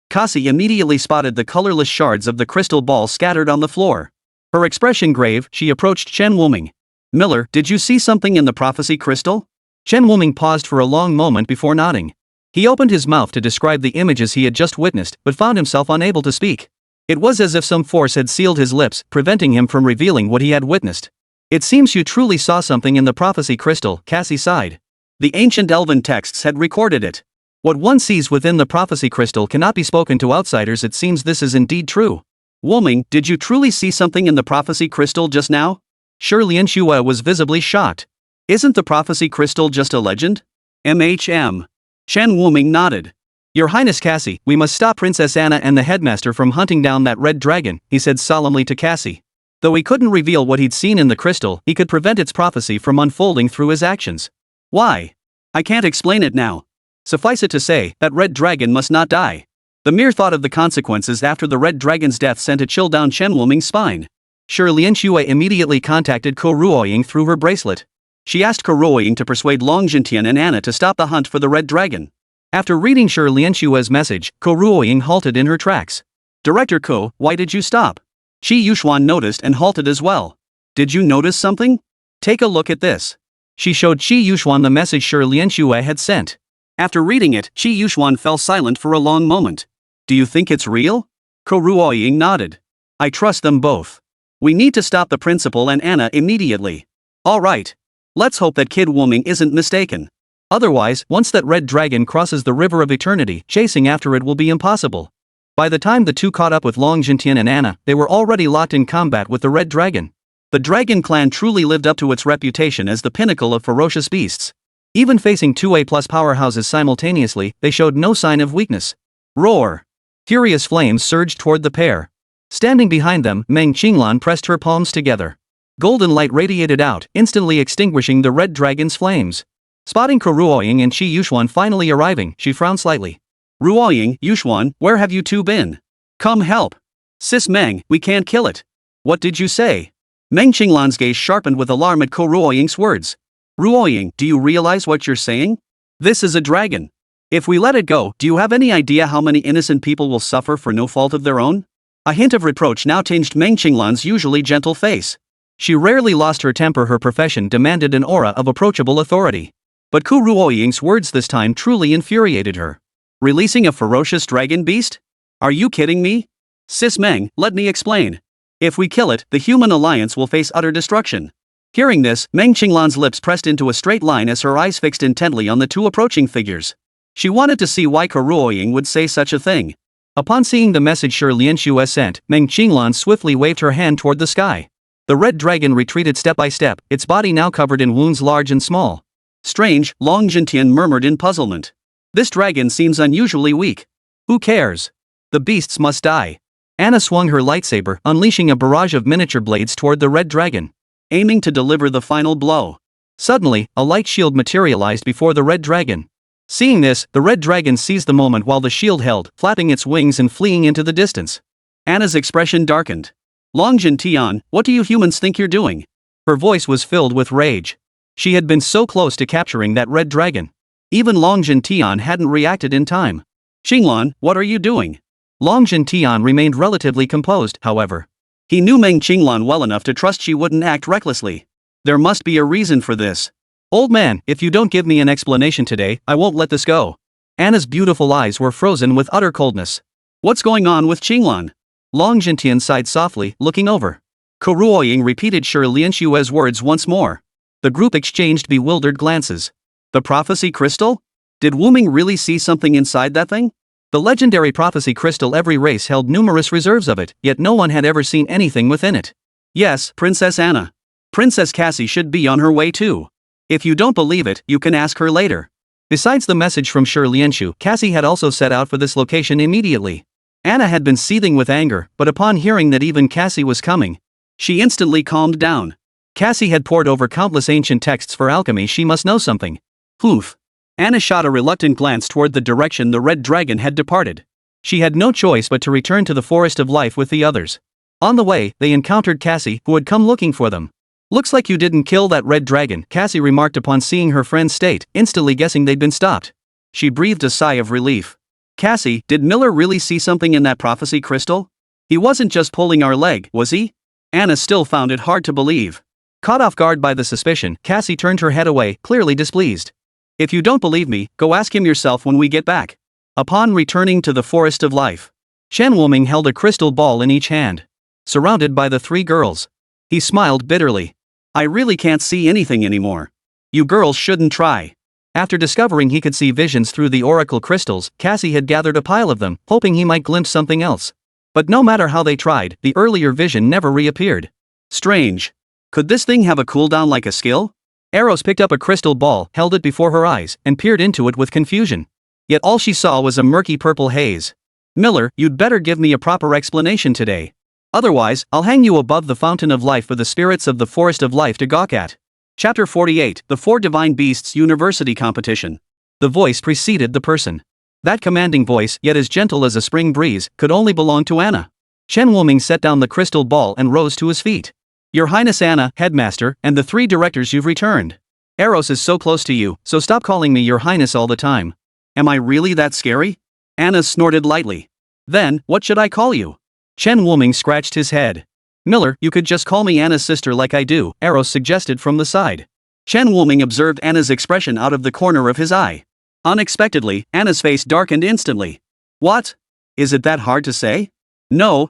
Cassie immediately spotted the colorless shards of the crystal ball scattered on the floor. Her expression grave, she approached Chen Wuming. Miller, did you see something in the prophecy crystal? Chen Wuming paused for a long moment before nodding. He opened his mouth to describe the images he had just witnessed, but found himself unable to speak. It was as if some force had sealed his lips, preventing him from revealing what he had witnessed. It seems you truly saw something in the prophecy crystal, Cassie sighed. The ancient elven texts had recorded it. What one sees within the prophecy crystal cannot be spoken to outsiders. It seems this is indeed true. Wuming, did you truly see something in the prophecy crystal just now? Shirlianshua was visibly shocked. Isn't the prophecy crystal just a legend? MHM. Chen Wuming nodded. Your Highness Cassie, we must stop Princess Anna and the headmaster from hunting down that red dragon, he said solemnly to Cassie. Though he couldn't reveal what he'd seen in the crystal, he could prevent its prophecy from unfolding through his actions. Why? I can't explain it now. Suffice it to say, that red dragon must not die. The mere thought of the consequences after the red dragon's death sent a chill down Chen Wuming's spine. Shirlianshua immediately contacted Kuruo-ying through her bracelet. She asked Kuruo-ying to persuade Long Jintian and Anna to stop the hunt for the Red Dragon. After reading Shirlianshua's message, Kuruo-ying halted in her tracks. Director Ko, why did you stop? Qi Yuxuan noticed and halted as well. Did you notice something? Take a look at this. She showed Qi Yuxuan the message Shirlianshua had sent. After reading it, Qi Yuxuan fell silent for a long moment. Do you think it's real? Kuruo-ying nodded. I trust them both. We need to stop the principal and Anna immediately. All right. Let's hope that Kid Wuming isn't mistaken. Otherwise, once that red dragon crosses the river of eternity, chasing after it will be impossible. By the time the two caught up with Long Jintian and Anna, they were already locked in combat with the red dragon. The dragon clan truly lived up to its reputation as the pinnacle of ferocious beasts. Even facing two A-plus powerhouses simultaneously, they showed no sign of weakness. Roar! Furious flames surged toward the pair. Standing behind them, Meng Qinglan pressed her palms together. Golden light radiated out, instantly extinguishing the red dragon's flames. Spotting Kuruo-ying and Qi Yuxuan finally arriving, she frowned slightly. Ruo-ying, Yuxuan, where have you two been? Come help. Sis Meng, we can't kill it. What did you say? Meng Qinglan's gaze sharpened with alarm at Kuruo-ying's words. Ruo-ying, do you realize what you're saying? This is a dragon. If we let it go, do you have any idea how many innocent people will suffer for no fault of their own? A hint of reproach now tinged Meng Qinglan's usually gentle face. She rarely lost her temper. Her profession demanded an aura of approachable authority. But Kuruo-ying's words this time truly infuriated her. Releasing a ferocious dragon beast? Are you kidding me? Sis Meng, let me explain. If we kill it, the human alliance will face utter destruction. Hearing this, Meng Qinglan's lips pressed into a straight line as her eyes fixed intently on the two approaching figures. She wanted to see why Kuruoying would say such a thing. Upon seeing the message Shi Lianshu sent, Meng Qinglan swiftly waved her hand toward the sky. The red dragon retreated step by step, its body now covered in wounds large and small. Strange, Long Jintian murmured in puzzlement. This dragon seems unusually weak. Who cares? The beasts must die. Anna swung her lightsaber, unleashing a barrage of miniature blades toward the red dragon, aiming to deliver the final blow. Suddenly, a light shield materialized before the red dragon. Seeing this, the red dragon seized the moment while the shield held, flapping its wings and fleeing into the distance. Anna's expression darkened. Long Jintian, what do you humans think you're doing? Her voice was filled with rage. She had been so close to capturing that red dragon. Even Long Jintian hadn't reacted in time. Qinglan, what are you doing? Long Jintian remained relatively composed, however. He knew Meng Qinglan well enough to trust she wouldn't act recklessly. There must be a reason for this. Old man, if you don't give me an explanation today, I won't let this go. Anna's beautiful eyes were frozen with utter coldness. What's going on with Qinglan? Long Jintian sighed softly, looking over. Kuruoying repeated Shi Lianshu's words once more. The group exchanged bewildered glances. The prophecy crystal? Did Wu Ming really see something inside that thing? The legendary prophecy crystal, every race held numerous reserves of it, yet no one had ever seen anything within it. Yes, Princess Anna. Princess Cassie should be on her way too. If you don't believe it, you can ask her later. Besides the message from Shi Lianshu, Cassie had also set out for this location immediately. Anna had been seething with anger, but upon hearing that even Cassie was coming, she instantly calmed down. Cassie had pored over countless ancient texts for alchemy, she must know something. Poof. Anna shot a reluctant glance toward the direction the red dragon had departed. She had no choice but to return to the Forest of Life with the others. On the way, they encountered Cassie, who had come looking for them. Looks like you didn't kill that red dragon, Cassie remarked upon seeing her friend's state, instantly guessing they'd been stopped. She breathed a sigh of relief. Cassie, did Miller really see something in that prophecy crystal? He wasn't just pulling our leg, was he? Anna still found it hard to believe. Caught off guard by the suspicion, Cassie turned her head away, clearly displeased. If you don't believe me, go ask him yourself when we get back. Upon returning to the Forest of Life, Chen Wuming held a crystal ball in each hand. Surrounded by the three girls, he smiled bitterly. I really can't see anything anymore. You girls shouldn't try. After discovering he could see visions through the oracle crystals, Cassie had gathered a pile of them, hoping he might glimpse something else. But no matter how they tried, the earlier vision never reappeared. Strange. Could this thing have a cooldown like a skill? Eros picked up a crystal ball, held it before her eyes, and peered into it with confusion. Yet all she saw was a murky purple haze. Miller, you'd better give me a proper explanation today. Otherwise, I'll hang you above the fountain of life for the spirits of the Forest of Life to gawk at. Chapter 48, The Four Divine Beasts University Competition. The voice preceded the person. That commanding voice, yet as gentle as a spring breeze, could only belong to Anna. Chen Wuming set down the crystal ball and rose to his feet. Your Highness Anna, Headmaster, and the three directors, you've returned. Eros is so close to you, so stop calling me Your Highness all the time. Am I really that scary? Anna snorted lightly. Then, what should I call you? Chen Wuming scratched his head. Miller, you could just call me Anna's sister like I do, Eros suggested from the side. Chen Wuming observed Anna's expression out of the corner of his eye. Unexpectedly, Anna's face darkened instantly. What? Is it that hard to say? No.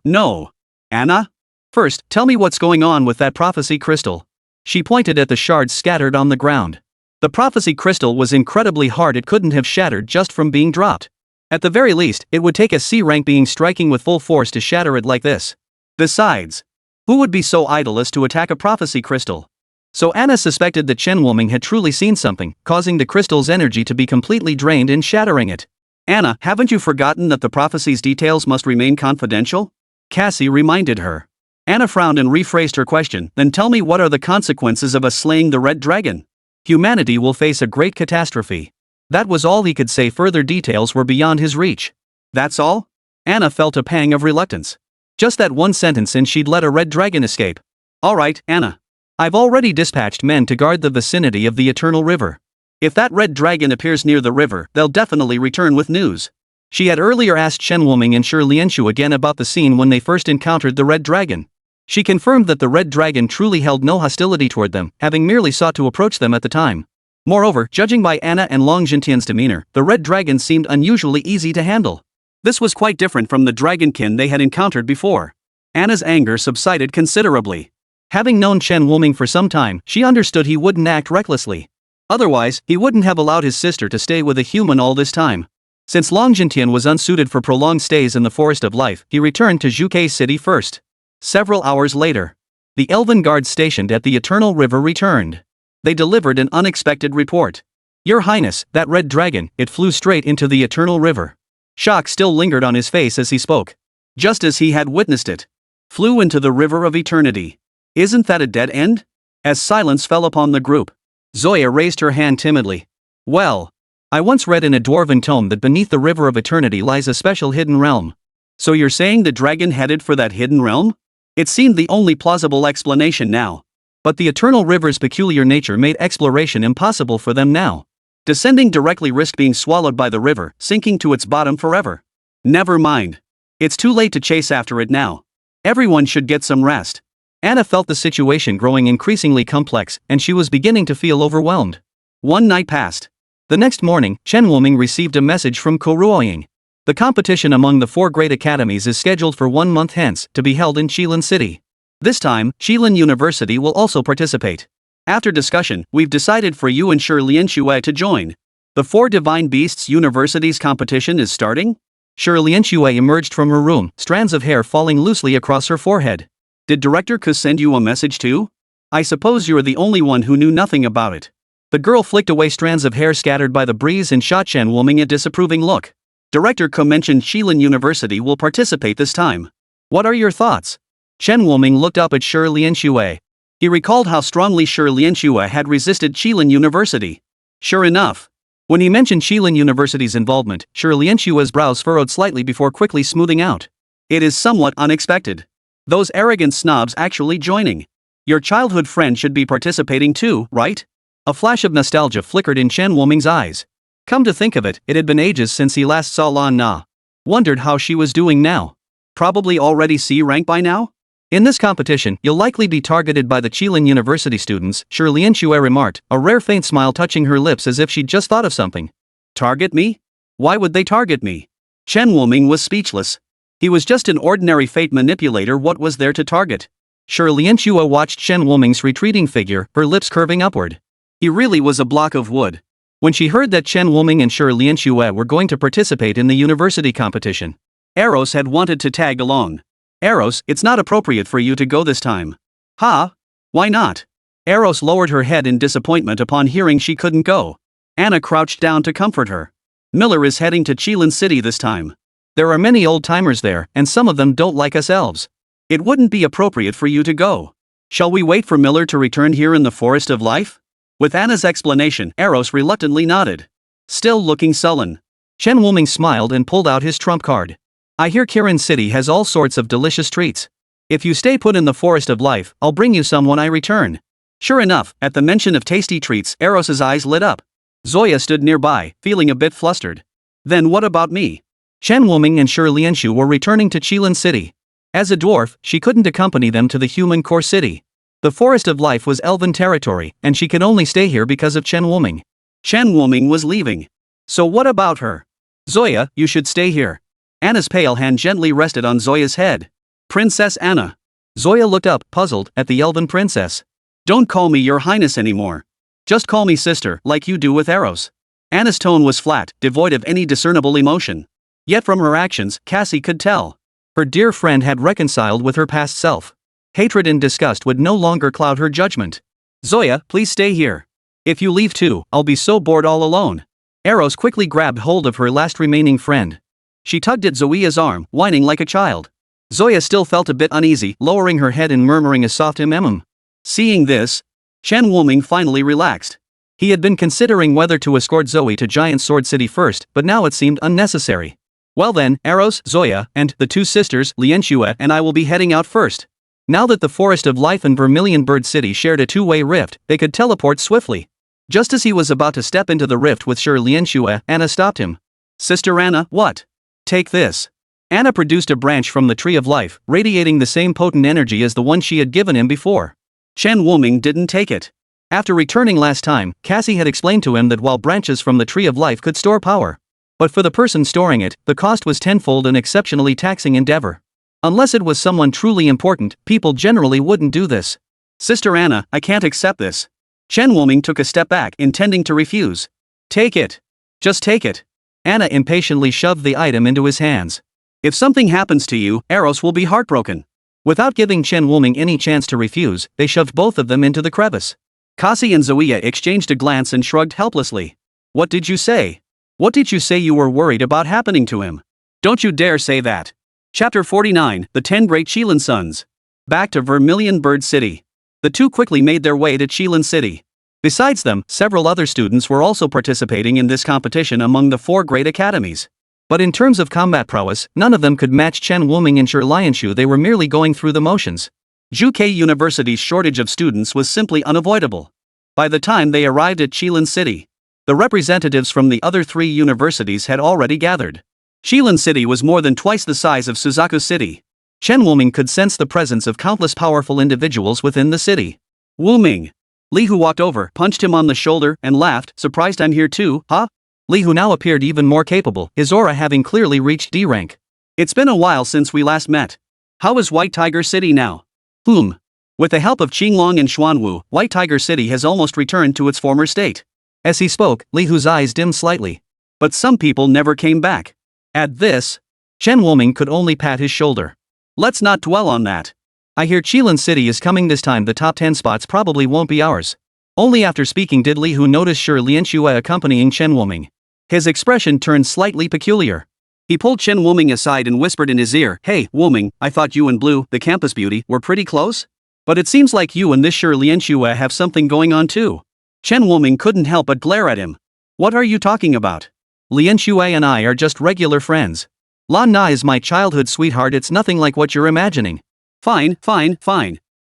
Anna? First, tell me what's going on with that prophecy crystal. She pointed at the shards scattered on the ground. The prophecy crystal was incredibly hard, it couldn't have shattered just from being dropped. At the very least, it would take a C-rank being striking with full force to shatter it like this. Besides, who would be so idle as to attack a prophecy crystal? So Anna suspected that Chen Wuming had truly seen something, causing the crystal's energy to be completely drained and shattering it. Anna, haven't you forgotten that the prophecy's details must remain confidential? Cassie reminded her. Anna frowned and rephrased her question, then tell me, what are the consequences of us slaying the red dragon? Humanity will face a great catastrophe. That was all he could say, further details were beyond his reach. That's all? Anna felt a pang of reluctance. Just that one sentence and she'd let a red dragon escape. Alright, Anna. I've already dispatched men to guard the vicinity of the Eternal River. If that red dragon appears near the river, they'll definitely return with news. She had earlier asked Chen Wuming and Shi Lianshu again about the scene when they first encountered the red dragon. She confirmed that the red dragon truly held no hostility toward them, having merely sought to approach them at the time. Moreover, judging by Anna and Long Jintian's demeanor, the red dragon seemed unusually easy to handle. This was quite different from the dragonkin they had encountered before. Anna's anger subsided considerably. Having known Chen Wuming for some time, she understood he wouldn't act recklessly. Otherwise, he wouldn't have allowed his sister to stay with a human all this time. Since Long Jintian was unsuited for prolonged stays in the Forest of Life, he returned to Zhuke City first. Several hours later, the elven guards stationed at the Eternal River returned. They delivered an unexpected report. Your Highness, that red dragon, it flew straight into the Eternal River. Shock still lingered on his face as he spoke. Just as he had witnessed it. Flew into the River of Eternity. Isn't that a dead end? As silence fell upon the group, Zoya raised her hand timidly. Well, I once read in a dwarven tome that beneath the River of Eternity lies a special hidden realm. So you're saying the dragon headed for that hidden realm? It seemed the only plausible explanation now. But the Eternal River's peculiar nature made exploration impossible for them now. Descending directly risked being swallowed by the river, sinking to its bottom forever. Never mind. It's too late to chase after it now. Everyone should get some rest. Anna felt the situation growing increasingly complex, and she was beginning to feel overwhelmed. One night passed. The next morning, Chen Wuming received a message from Koruoying. The competition among the 4 great academies is scheduled for 1 month hence, to be held in Qilin City. This time, Qilin University will also participate. After discussion, we've decided for you and Shi Lianxue to join. The 4 Divine Beasts University's competition is starting? Shi Lianxue emerged from her room, strands of hair falling loosely across her forehead. Did Director Ku send you a message too? I suppose you're the only one who knew nothing about it. The girl flicked away strands of hair scattered by the breeze and shot Chen Wuming a disapproving look. Director Ko mentioned Qilin University will participate this time. What are your thoughts? Chen Wuming looked up at Shi Lianxue. He recalled how strongly Shi Lianxue had resisted Qilin University. Sure enough. When he mentioned Qilin University's involvement, Shi Lianxue's brows furrowed slightly before quickly smoothing out. It is somewhat unexpected. Those arrogant snobs actually joining. Your childhood friend should be participating too, right? A flash of nostalgia flickered in Chen Wuming's eyes. Come to think of it, it had been ages since he last saw Lan Na. Wondered how she was doing now. Probably already C rank by now? In this competition, you'll likely be targeted by the Qilin University students, Shi Lianxue remarked, a rare faint smile touching her lips as if she'd just thought of something. Target me? Why would they target me? Chen Wuming was speechless. He was just an ordinary fate manipulator, what was there to target? Shi Lianxue watched Chen Wuming's retreating figure, her lips curving upward. He really was a block of wood. When she heard that Chen Wuming and Shi Lianxue were going to participate in the university competition, Eros had wanted to tag along. Eros, it's not appropriate for you to go this time. Ha? Why not? Eros lowered her head in disappointment upon hearing she couldn't go. Anna crouched down to comfort her. Miller is heading to Qilin City this time. There are many old-timers there, and some of them don't like us elves. It wouldn't be appropriate for you to go. Shall we wait for Miller to return here in the Forest of Life? With Anna's explanation, Eros reluctantly nodded. Still looking sullen. Chen Wuming smiled and pulled out his trump card. I hear Qilin City has all sorts of delicious treats. If you stay put in the Forest of Life, I'll bring you some when I return. Sure enough, at the mention of tasty treats, Eros's eyes lit up. Zoya stood nearby, feeling a bit flustered. Then what about me? Chen Wuming and Shi Lianxue were returning to Qilin City. As a dwarf, she couldn't accompany them to the human core city. The Forest of Life was elven territory, and she could only stay here because of Chen Wuming. Chen Wuming was leaving. So what about her? Zoya, you should stay here. Anna's pale hand gently rested on Zoya's head. Princess Anna. Zoya looked up, puzzled, at the elven princess. Don't call me your highness anymore. Just call me sister, like you do with Eros. Anna's tone was flat, devoid of any discernible emotion. Yet from her actions, Cassie could tell. Her dear friend had reconciled with her past self. Hatred and disgust would no longer cloud her judgment. Zoya, please stay here. If you leave too, I'll be so bored all alone. Eros quickly grabbed hold of her last remaining friend. She tugged at Zoya's arm, whining like a child. Zoya still felt a bit uneasy, lowering her head and murmuring a soft mm. Seeing this, Chen Wuming finally relaxed. He had been considering whether to escort Zoe to Giant Sword City first, but now it seemed unnecessary. Well then, Eros, Zoya, and the 2 sisters, Lianxue and I will be heading out first. Now that the Forest of Life and Vermilion Bird City shared a 2-way rift, they could teleport swiftly. Just as he was about to step into the rift with Shi Lianxue, Anna stopped him. Sister Anna, what? Take this. Anna produced a branch from the Tree of Life, radiating the same potent energy as the one she had given him before. Chen Wuming didn't take it. After returning last time, Cassie had explained to him that while branches from the Tree of Life could store power, but for the person storing it, the cost was tenfold an exceptionally taxing endeavor. Unless it was someone truly important, people generally wouldn't do this. Sister Anna, I can't accept this. Chen Wuming took a step back, intending to refuse. Take it. Just take it. Anna impatiently shoved the item into his hands. If something happens to you, Eros will be heartbroken. Without giving Chen Wuming any chance to refuse, they shoved both of them into the crevice. Kasi and Zoya exchanged a glance and shrugged helplessly. What did you say? What did you say you were worried about happening to him? Don't you dare say that. Chapter 49, The 10 Great Qilin Sons. Back to Vermilion Bird City. The two quickly made their way to Qilin City. Besides them, several other students were also participating in this competition among the 4 great academies. But in terms of combat prowess, none of them could match Chen Wuming and Shi Lianshu. They were merely going through the motions. Zhuke University's shortage of students was simply unavoidable. By the time they arrived at Qilin City, the representatives from the other 3 universities had already gathered. Qilin City was more than twice the size of Suzaku City. Chen Wuming could sense the presence of countless powerful individuals within the city. Wuming. Li Hu walked over, punched him on the shoulder, and laughed, surprised I'm here too, huh? Li Hu now appeared even more capable, his aura having clearly reached D rank. It's been a while since we last met. How is White Tiger City now? With the help of Qinglong and Xuanwu, White Tiger City has almost returned to its former state. As he spoke, Li Hu's eyes dimmed slightly. But some people never came back. At this, Chen Wuming could only pat his shoulder. Let's not dwell on that. I hear Qilin City is coming this time. The top 10 spots probably won't be ours. Only after speaking did Li Hu notice Shi Lianshu accompanying Chen Wuming. His expression turned slightly peculiar. He pulled Chen Wuming aside and whispered in his ear, Hey, Wuming, I thought you and Blue, the campus beauty, were pretty close? But it seems like you and this Shi Lianshu have something going on too. Chen Wuming couldn't help but glare at him. What are you talking about? Lianshu and I are just regular friends. Lan Na is my childhood sweetheart. It's nothing like what you're imagining. Fine.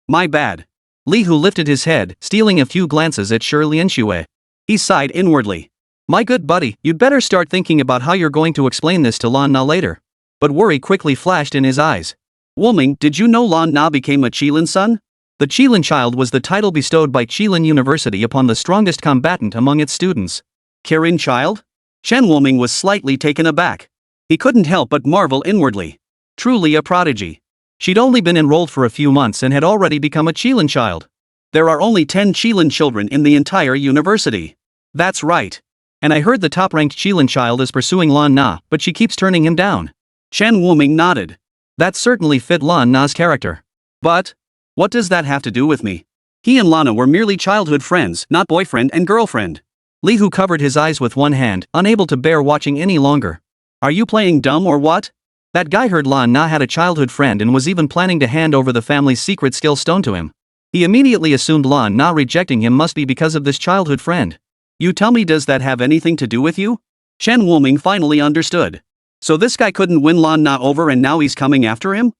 My bad. Li Hu lifted his head, stealing a few glances at Shi Lianshu. He sighed inwardly. My good buddy, you'd better start thinking about how you're going to explain this to Lan Na later. But worry quickly flashed in his eyes. Wuming, did you know Lan Na became a Qilin son? The Qilin child was the title bestowed by Qilin University upon the strongest combatant among its students. Kirin child? Chen Wuming was slightly taken aback. He couldn't help but marvel inwardly. Truly a prodigy. She'd only been enrolled for a few months and had already become a Qilin child. There are only 10 Qilin children in the entire university. That's right. And I heard the top-ranked Qilin child is pursuing Lan Na, but she keeps turning him down. Chen Wuming nodded. That certainly fit Lan Na's character. But what does that have to do with me? He and Lana were merely childhood friends, not boyfriend and girlfriend. Li Hu covered his eyes with one hand, unable to bear watching any longer. Are you playing dumb or what? That guy heard Lan Na had a childhood friend and was even planning to hand over the family's secret skill stone to him. He immediately assumed Lan Na rejecting him must be because of this childhood friend. You tell me, does that have anything to do with you? Chen Wuming finally understood. So this guy couldn't win Lan Na over and now he's coming after him?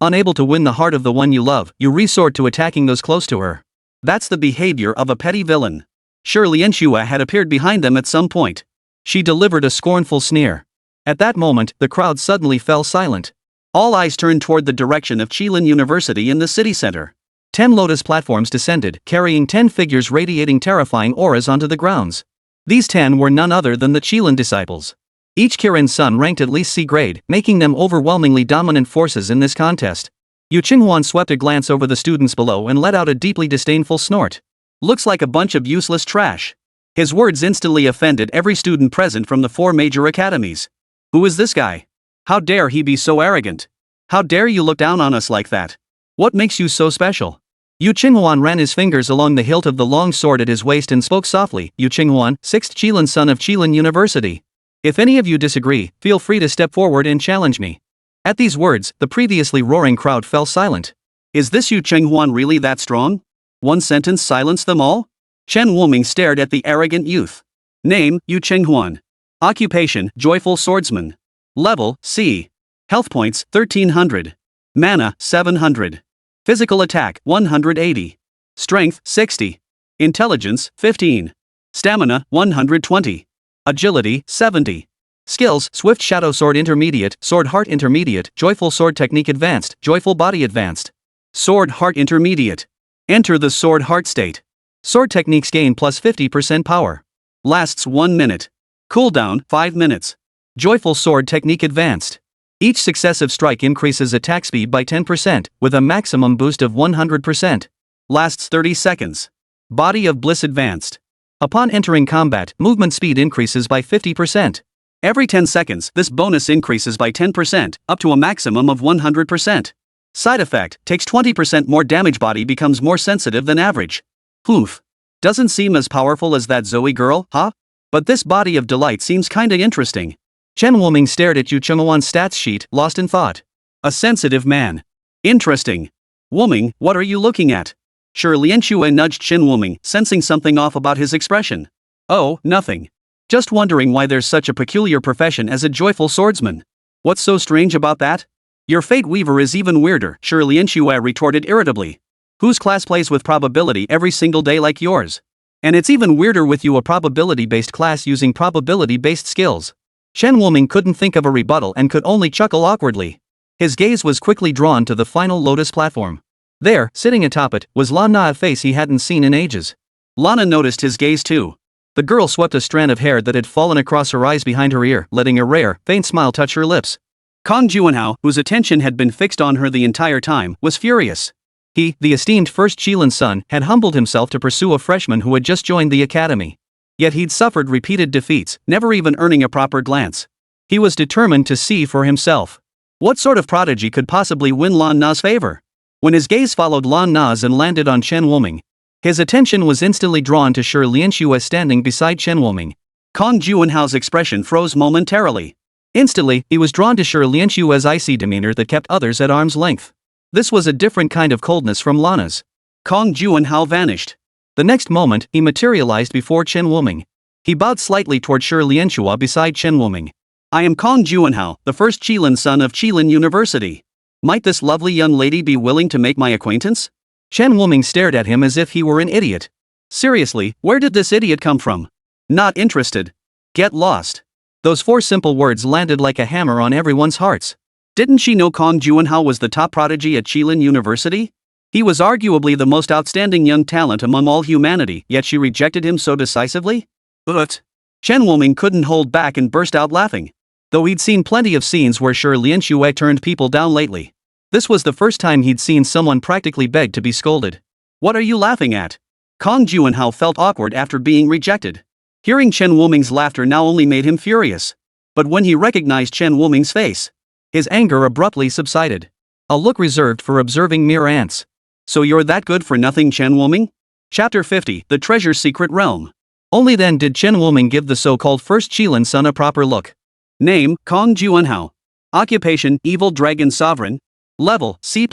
Unable to win the heart of the one you love, you resort to attacking those close to her. That's the behavior of a petty villain. Shi Lianshu had appeared behind them at some point. She delivered a scornful sneer. At that moment, the crowd suddenly fell silent. All eyes turned toward the direction of Qilin University in the city center. 10 lotus platforms descended, carrying 10 figures radiating terrifying auras onto the grounds. These 10 were none other than the Qilin disciples. Each Kirin son ranked at least C-grade, making them overwhelmingly dominant forces in this contest. Yu Qinghuan swept a glance over the students below and let out a deeply disdainful snort. Looks like a bunch of useless trash. His words instantly offended every student present from the 4 major academies. Who is this guy? How dare he be so arrogant? How dare you look down on us like that? What makes you so special? Yu Qinghuan ran his fingers along the hilt of the long sword at his waist and spoke softly. Yu Qinghuan, 6th Qilin son of Qilin University. If any of you disagree, feel free to step forward and challenge me. At these words, the previously roaring crowd fell silent. Is this Yu Qinghuan really that strong? One sentence silenced them all? Chen Wuming stared at the arrogant youth. Name, Yu Qinghuan. Occupation, joyful swordsman. Level, C. Health points, 1300. Mana, 700. Physical attack, 180. Strength, 60. Intelligence, 15. Stamina, 120. Agility, 70. Skills, Swift Shadow Sword Intermediate, Sword Heart Intermediate, Joyful Sword Technique Advanced, Joyful Body Advanced. Sword Heart Intermediate. Enter the Sword Heart state. Sword techniques gain plus 50% power. Lasts 1 minute. Cooldown, 5 minutes. Joyful Sword Technique Advanced. Each successive strike increases attack speed by 10%, with a maximum boost of 100%. Lasts 30 seconds. Body of Bliss advanced. Upon entering combat, movement speed increases by 50%. Every 10 seconds, this bonus increases by 10%, up to a maximum of 100%. Side effect, takes 20% more damage. Body becomes more sensitive than average. Oof. Doesn't seem as powerful as that Zoe girl, huh? But this body of delight seems kinda interesting. Chen Wuming stared at Yu Chengwan's stats sheet, lost in thought. A sensitive man. Interesting. Wuming, what are you looking at? Sure, Lian Xue nudged Chen Wuming, sensing something off about his expression. Oh, nothing. Just wondering why there's such a peculiar profession as a joyful swordsman. What's so strange about that? Your fate weaver is even weirder, Sure, Lian Xue retorted irritably. Whose class plays with probability every single day like yours? And it's even weirder with you, a probability-based class using probability-based skills. Chen Wuming couldn't think of a rebuttal and could only chuckle awkwardly. His gaze was quickly drawn to the final lotus platform. There, sitting atop it, was Lan Na, a face he hadn't seen in ages. Lana noticed his gaze too. The girl swept a strand of hair that had fallen across her eyes behind her ear, letting a rare, faint smile touch her lips. Kong Juanhao, whose attention had been fixed on her the entire time, was furious. He, the esteemed first Qilin's son, had humbled himself to pursue a freshman who had just joined the academy. Yet he'd suffered repeated defeats, never even earning a proper glance. He was determined to see for himself. What sort of prodigy could possibly win Lan Na's favor? When his gaze followed Lan Na's and landed on Chen Wuming, his attention was instantly drawn to Sure Lian Xue standing beside Chen Wuming. Kong Juanhao's expression froze momentarily. Instantly, he was drawn to Sure Lian Xue's icy demeanor that kept others at arm's length. This was a different kind of coldness from Lana's. Kong Juanhao vanished. The next moment, he materialized before Chen Wuming. He bowed slightly toward Sure Lian Xue beside Chen Wuming. I am Kong Juanhao, the first Qilin son of Qilin University. Might this lovely young lady be willing to make my acquaintance? Chen Wuming stared at him as if he were an idiot. Seriously, where did this idiot come from? Not interested. Get lost. Those four simple words landed like a hammer on everyone's hearts. Didn't she know Kong Juanhao was the top prodigy at Qilin University? He was arguably the most outstanding young talent among all humanity, yet she rejected him so decisively? But Chen Wuming couldn't hold back and burst out laughing. Though he'd seen plenty of scenes where Sure Lian Xue turned people down lately, this was the first time he'd seen someone practically beg to be scolded. What are you laughing at? Kong Juanhao felt awkward after being rejected. Hearing Chen Wuming's laughter now only made him furious. But when he recognized Chen Wuming's face, his anger abruptly subsided. A look reserved for observing mere ants. So you're that good for nothing, Chen Wuming? Chapter 50, The Treasure's Secret Realm. Only then did Chen Wuming give the so-called first Qilin son a proper look. Name, Kong Juanhao. Occupation, Evil Dragon Sovereign. Level, C+.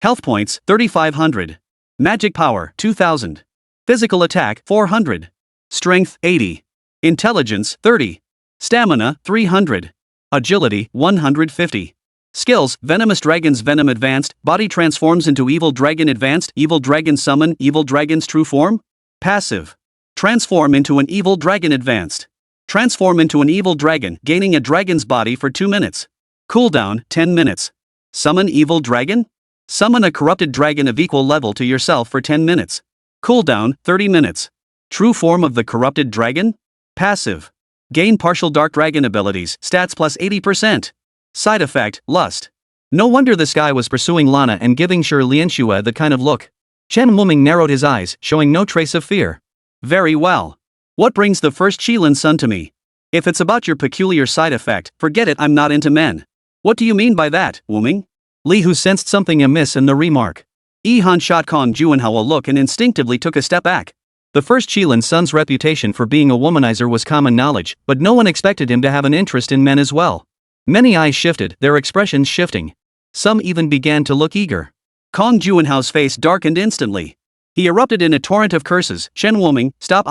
Health points, 3500. Magic power, 2000. Physical attack, 400. Strength, 80. Intelligence, 30. Stamina, 300. Agility, 150. Skills, Venomous Dragon's Venom Advanced, Body transforms into Evil Dragon Advanced, Evil Dragon Summon, Evil Dragon's True Form. Passive. Transform into an Evil Dragon Advanced. Transform into an evil dragon, gaining a dragon's body for 2 minutes. Cooldown, 10 minutes. Summon Evil Dragon? Summon a corrupted dragon of equal level to yourself for 10 minutes. Cooldown, 30 minutes. True form of the corrupted dragon? Passive. Gain partial dark dragon abilities, stats plus 80%. Side effect, lust. No wonder this guy was pursuing Lana and giving Sure Lian Xue that kind of look. Chen Wuming narrowed his eyes, showing no trace of fear. Very well. What brings the first Qilin son to me? If it's about your peculiar side effect, forget it, I'm not into men. What do you mean by that, Wuming? Li Hu sensed something amiss in the remark. Yi Han shot Kong Juanhao a look and instinctively took a step back. The first Qilin son's reputation for being a womanizer was common knowledge, but no one expected him to have an interest in men as well. Many eyes shifted, their expressions shifting. Some even began to look eager. Kong Juanhao's face darkened instantly. He erupted in a torrent of curses. Chen Wuming, stop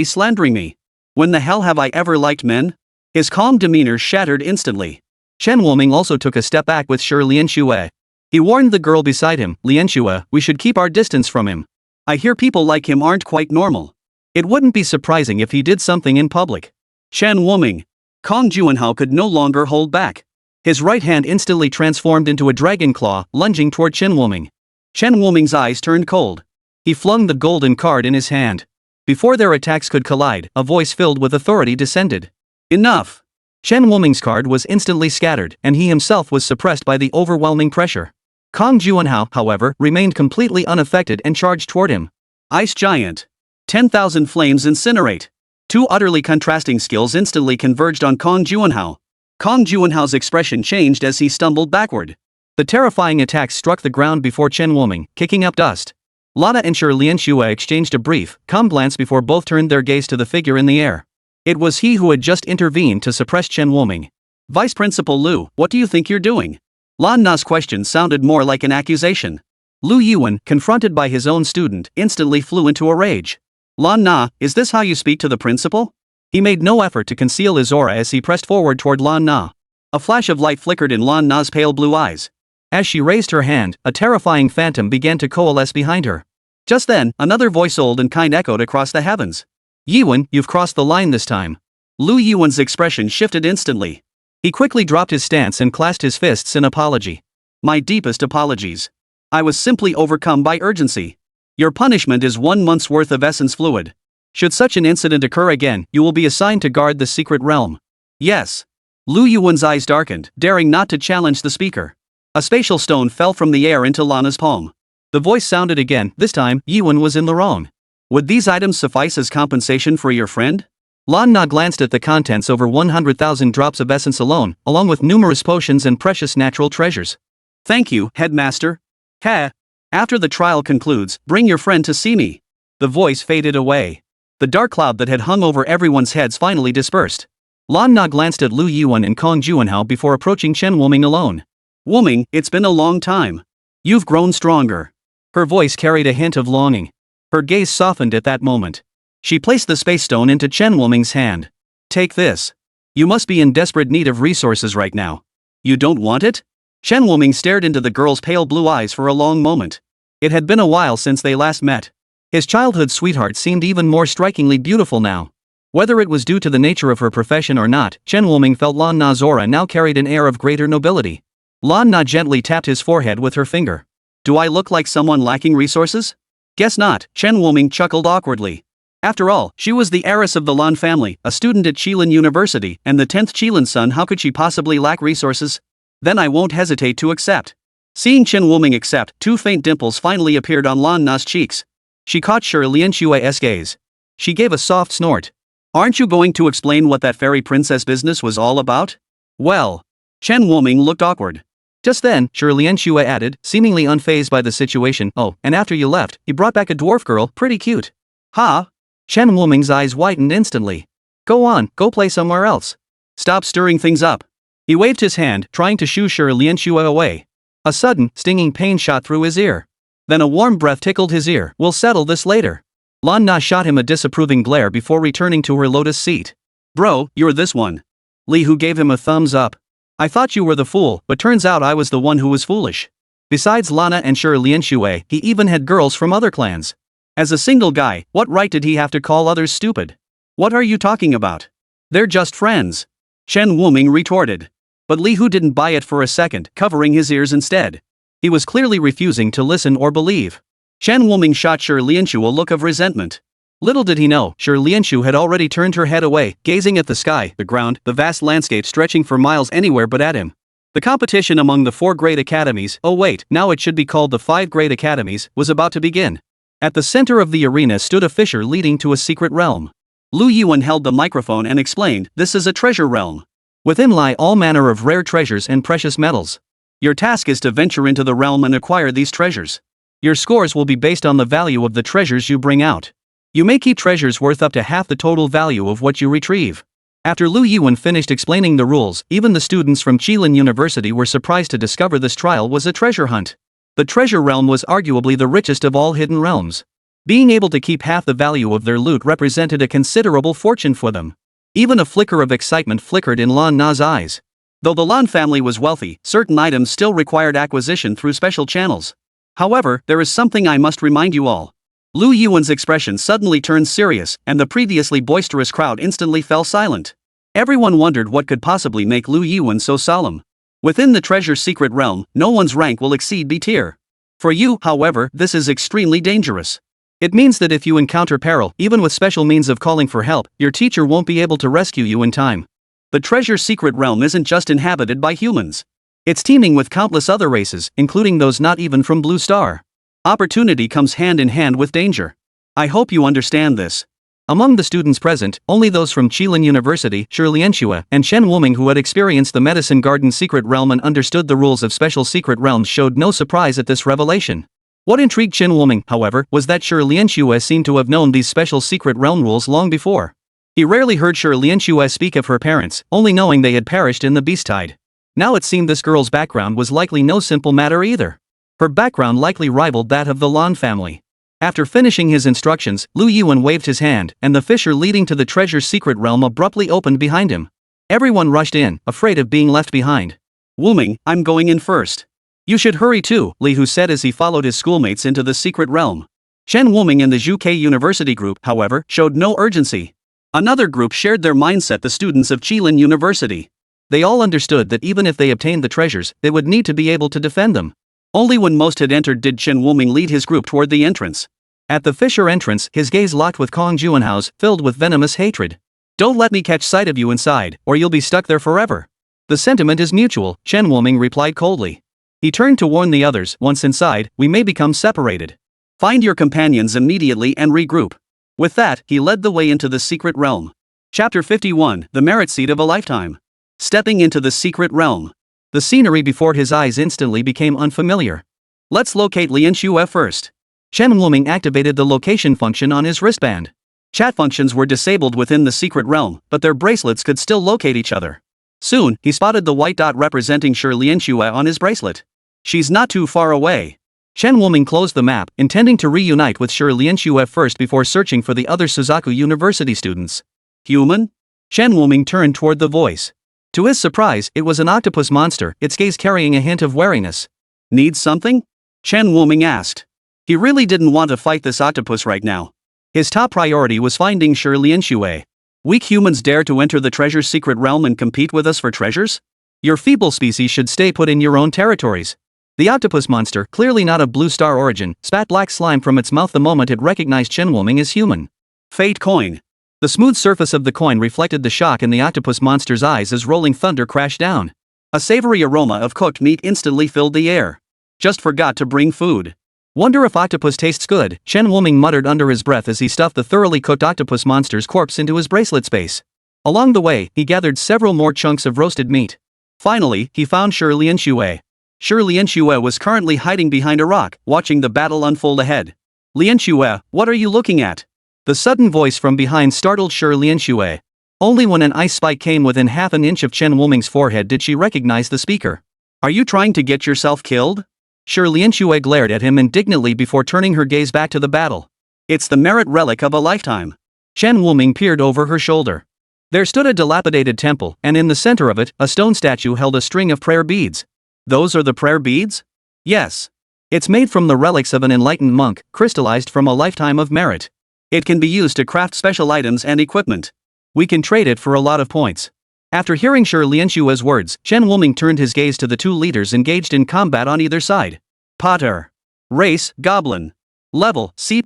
slandering me. When the hell have I ever liked men? His calm demeanor shattered instantly. Chen Wuming also took a step back with Sure Lian Xue. He warned the girl beside him, Lian Xue, we should keep our distance from him. I hear people like him aren't quite normal. It wouldn't be surprising if he did something in public. Chen Wuming. Kong Juanhao could no longer hold back. His right hand instantly transformed into a dragon claw, lunging toward Chen Wuming. Chen Wuming's eyes turned cold. He flung the golden card in his hand. Before their attacks could collide, a voice filled with authority descended. Enough! Chen Wuming's card was instantly scattered, and he himself was suppressed by the overwhelming pressure. Kong Juanhao, however, remained completely unaffected and charged toward him. Ice Giant. 10,000 flames incinerate. Two utterly contrasting skills instantly converged on Kong Juanhao. Kong Juanhao's expression changed as he stumbled backward. The terrifying attack struck the ground before Chen Woming, kicking up dust. Lana and Shi Lianxue exchanged a brief, calm glance before both turned their gaze to the figure in the air. It was he who had just intervened to suppress Chen Woming. Vice Principal Lu, what do you think you're doing? Lan Na's question sounded more like an accusation. Lu Yuan, confronted by his own student, instantly flew into a rage. Lan Na, is this how you speak to the principal? He made no effort to conceal his aura as he pressed forward toward Lan Na. A flash of light flickered in Lan Na's pale blue eyes. As she raised her hand, a terrifying phantom began to coalesce behind her. Just then, another voice old and kind echoed across the heavens. Yuan, you've crossed the line this time. Lu Yuan's expression shifted instantly. He quickly dropped his stance and clasped his fists in apology. My deepest apologies. I was simply overcome by urgency. Your punishment is 1 month's worth of essence fluid. Should such an incident occur again, you will be assigned to guard the secret realm. Yes. Lu Yuan's eyes darkened, daring not to challenge the speaker. A spatial stone fell from the air into Lana's palm. The voice sounded again, this time, Yuan was in the wrong. Would these items suffice as compensation for your friend? Lan Na glanced at the contents over 100,000 drops of essence alone, along with numerous potions and precious natural treasures. Thank you, Headmaster. Heh. After the trial concludes, bring your friend to see me. The voice faded away. The dark cloud that had hung over everyone's heads finally dispersed. Lan Na glanced at Lu Yuan and Kong Juanhao before approaching Chen Woming alone. Woming, it's been a long time. You've grown stronger. Her voice carried a hint of longing. Her gaze softened at that moment. She placed the space stone into Chen Woming's hand. Take this. You must be in desperate need of resources right now. You don't want it? Chen Woming stared into the girl's pale blue eyes for a long moment. It had been a while since they last met. His childhood sweetheart seemed even more strikingly beautiful now. Whether it was due to the nature of her profession or not, Chen Woming felt Lan Na's aura now carried an air of greater nobility. Lan Na gently tapped his forehead with her finger. Do I look like someone lacking resources? Guess not, Chen Woming chuckled awkwardly. After all, she was the heiress of the Lan family, a student at Qilin University, and the 10th Qilin son. How could she possibly lack resources? Then I won't hesitate to accept. Seeing Chen Woming accept, two faint dimples finally appeared on Lan Na's cheeks. She caught Shi Lianxue's gaze. She gave a soft snort. Aren't you going to explain what that fairy princess business was all about? Well. Chen Woming looked awkward. Just then, Shi Lianxue added, seemingly unfazed by the situation, oh, and after you left, he brought back a dwarf girl, pretty cute. Ha? Chen Woming's eyes widened instantly. Go on, go play somewhere else. Stop stirring things up. He waved his hand, trying to shoo Shi Lianxue away. A sudden, stinging pain shot through his ear. Then a warm breath tickled his ear. We'll settle this later. Lan Na shot him a disapproving glare before returning to her lotus seat. Bro, you're this one. Li Hu gave him a thumbs up. I thought you were the fool, but turns out I was the one who was foolish. Besides Lana and Shi Lianxue, he even had girls from other clans. As a single guy, what right did he have to call others stupid? What are you talking about? They're just friends. Chen Woming retorted. But Li Hu didn't buy it for a second, covering his ears instead. He was clearly refusing to listen or believe. Chen Woming shot Shi Lianxue a look of resentment. Little did he know, Shi Lianxue had already turned her head away, gazing at the sky, the ground, the vast landscape stretching for miles anywhere but at him. The competition among the 4 grade academies, oh wait, now it should be called the 5 grade academies, was about to begin. At the center of the arena stood a fissure leading to a secret realm. Lu Yuan held the microphone and explained, this is a treasure realm. Within lie all manner of rare treasures and precious metals. Your task is to venture into the realm and acquire these treasures. Your scores will be based on the value of the treasures you bring out. You may keep treasures worth up to half the total value of what you retrieve. After Lu Yuan finished explaining the rules, even the students from Qilin University were surprised to discover this trial was a treasure hunt. The treasure realm was arguably the richest of all hidden realms. Being able to keep half the value of their loot represented a considerable fortune for them. Even a flicker of excitement flickered in Lan Na's eyes. Though the Lan family was wealthy, certain items still required acquisition through special channels. However, there is something I must remind you all. Lu Yuan's expression suddenly turned serious, and the previously boisterous crowd instantly fell silent. Everyone wondered what could possibly make Lu Yuan so solemn. Within the treasure's secret realm, no one's rank will exceed B tier. For you, however, this is extremely dangerous. It means that if you encounter peril, even with special means of calling for help, your teacher won't be able to rescue you in time. The treasure's secret realm isn't just inhabited by humans. It's teeming with countless other races, including those not even from Blue Star. Opportunity comes hand in hand with danger. I hope you understand this. Among the students present, only those from Qilin University, Shilianxue, and Chen Wuming who had experienced the Medicine Garden secret realm and understood the rules of special secret realms showed no surprise at this revelation. What intrigued Chen Wuming, however, was that Shilianxue seemed to have known these special secret realm rules long before. He rarely heard Shilianxue speak of her parents, only knowing they had perished in the beast tide. Now it seemed this girl's background was likely no simple matter either. Her background likely rivaled that of the Lan family. After finishing his instructions, Lu Yuan waved his hand, and the fissure leading to the treasure's secret realm abruptly opened behind him. Everyone rushed in, afraid of being left behind. Wuming, I'm going in first. You should hurry too, Li Hu said as he followed his schoolmates into the secret realm. Chen Wuming and the Zhuke University group, however, showed no urgency. Another group shared their mindset, the students of Qilin University. They all understood that even if they obtained the treasures, they would need to be able to defend them. Only when most had entered did Chen Wuming lead his group toward the entrance. At the fissure entrance, his gaze locked with Kong Juanhao's, filled with venomous hatred. Don't let me catch sight of you inside, or you'll be stuck there forever. The sentiment is mutual, Chen Wuming replied coldly. He turned to warn the others, once inside, we may become separated. Find your companions immediately and regroup. With that, he led the way into the secret realm. Chapter 51, The Merit Seed of a Lifetime. Stepping into the secret realm. The scenery before his eyes instantly became unfamiliar. Let's locate Lianxue first. Chen Wuming activated the location function on his wristband. Chat functions were disabled within the secret realm, but their bracelets could still locate each other. Soon, he spotted the white dot representing Lianxue on his bracelet. She's not too far away. Chen Wuming closed the map, intending to reunite with Lianxue first before searching for the other Suzaku University students. Human? Chen Wuming turned toward the voice. To his surprise, it was an octopus monster, its gaze carrying a hint of wariness. Need something? Chen Wuming asked. He really didn't want to fight this octopus right now. His top priority was finding Lianxue. Weak humans dare to enter the treasure's secret realm and compete with us for treasures? Your feeble species should stay put in your own territories. The octopus monster, clearly not of Blue Star origin, spat black slime from its mouth the moment it recognized Chen Wuming as human. Fate coin. The smooth surface of the coin reflected the shock in the octopus monster's eyes as rolling thunder crashed down. A savory aroma of cooked meat instantly filled the air. Just forgot to bring food. Wonder if octopus tastes good, Chen Wuming muttered under his breath as he stuffed the thoroughly cooked octopus monster's corpse into his bracelet space. Along the way, he gathered several more chunks of roasted meat. Finally, he found Lianxue. Lianxue was currently hiding behind a rock, watching the battle unfold ahead. Lianxue, what are you looking at? The sudden voice from behind startled Lianxue. Only when an ice spike came within half an inch of Chen Wuming's forehead did she recognize the speaker. Are you trying to get yourself killed? Lianxue glared at him indignantly before turning her gaze back to the battle. It's the merit relic of a lifetime. Chen Wuming peered over her shoulder. There stood a dilapidated temple, and in the center of it, a stone statue held a string of prayer beads. Those are the prayer beads? Yes. It's made from the relics of an enlightened monk, crystallized from a lifetime of merit. It can be used to craft special items and equipment. We can trade it for a lot of points. After hearing Lianxue's words, Chen Wuming turned his gaze to the two leaders engaged in combat on either side. Potter. Race, Goblin. Level, C+.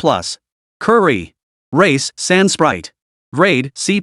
Curry. Race, Sand Sprite. Grade, C+.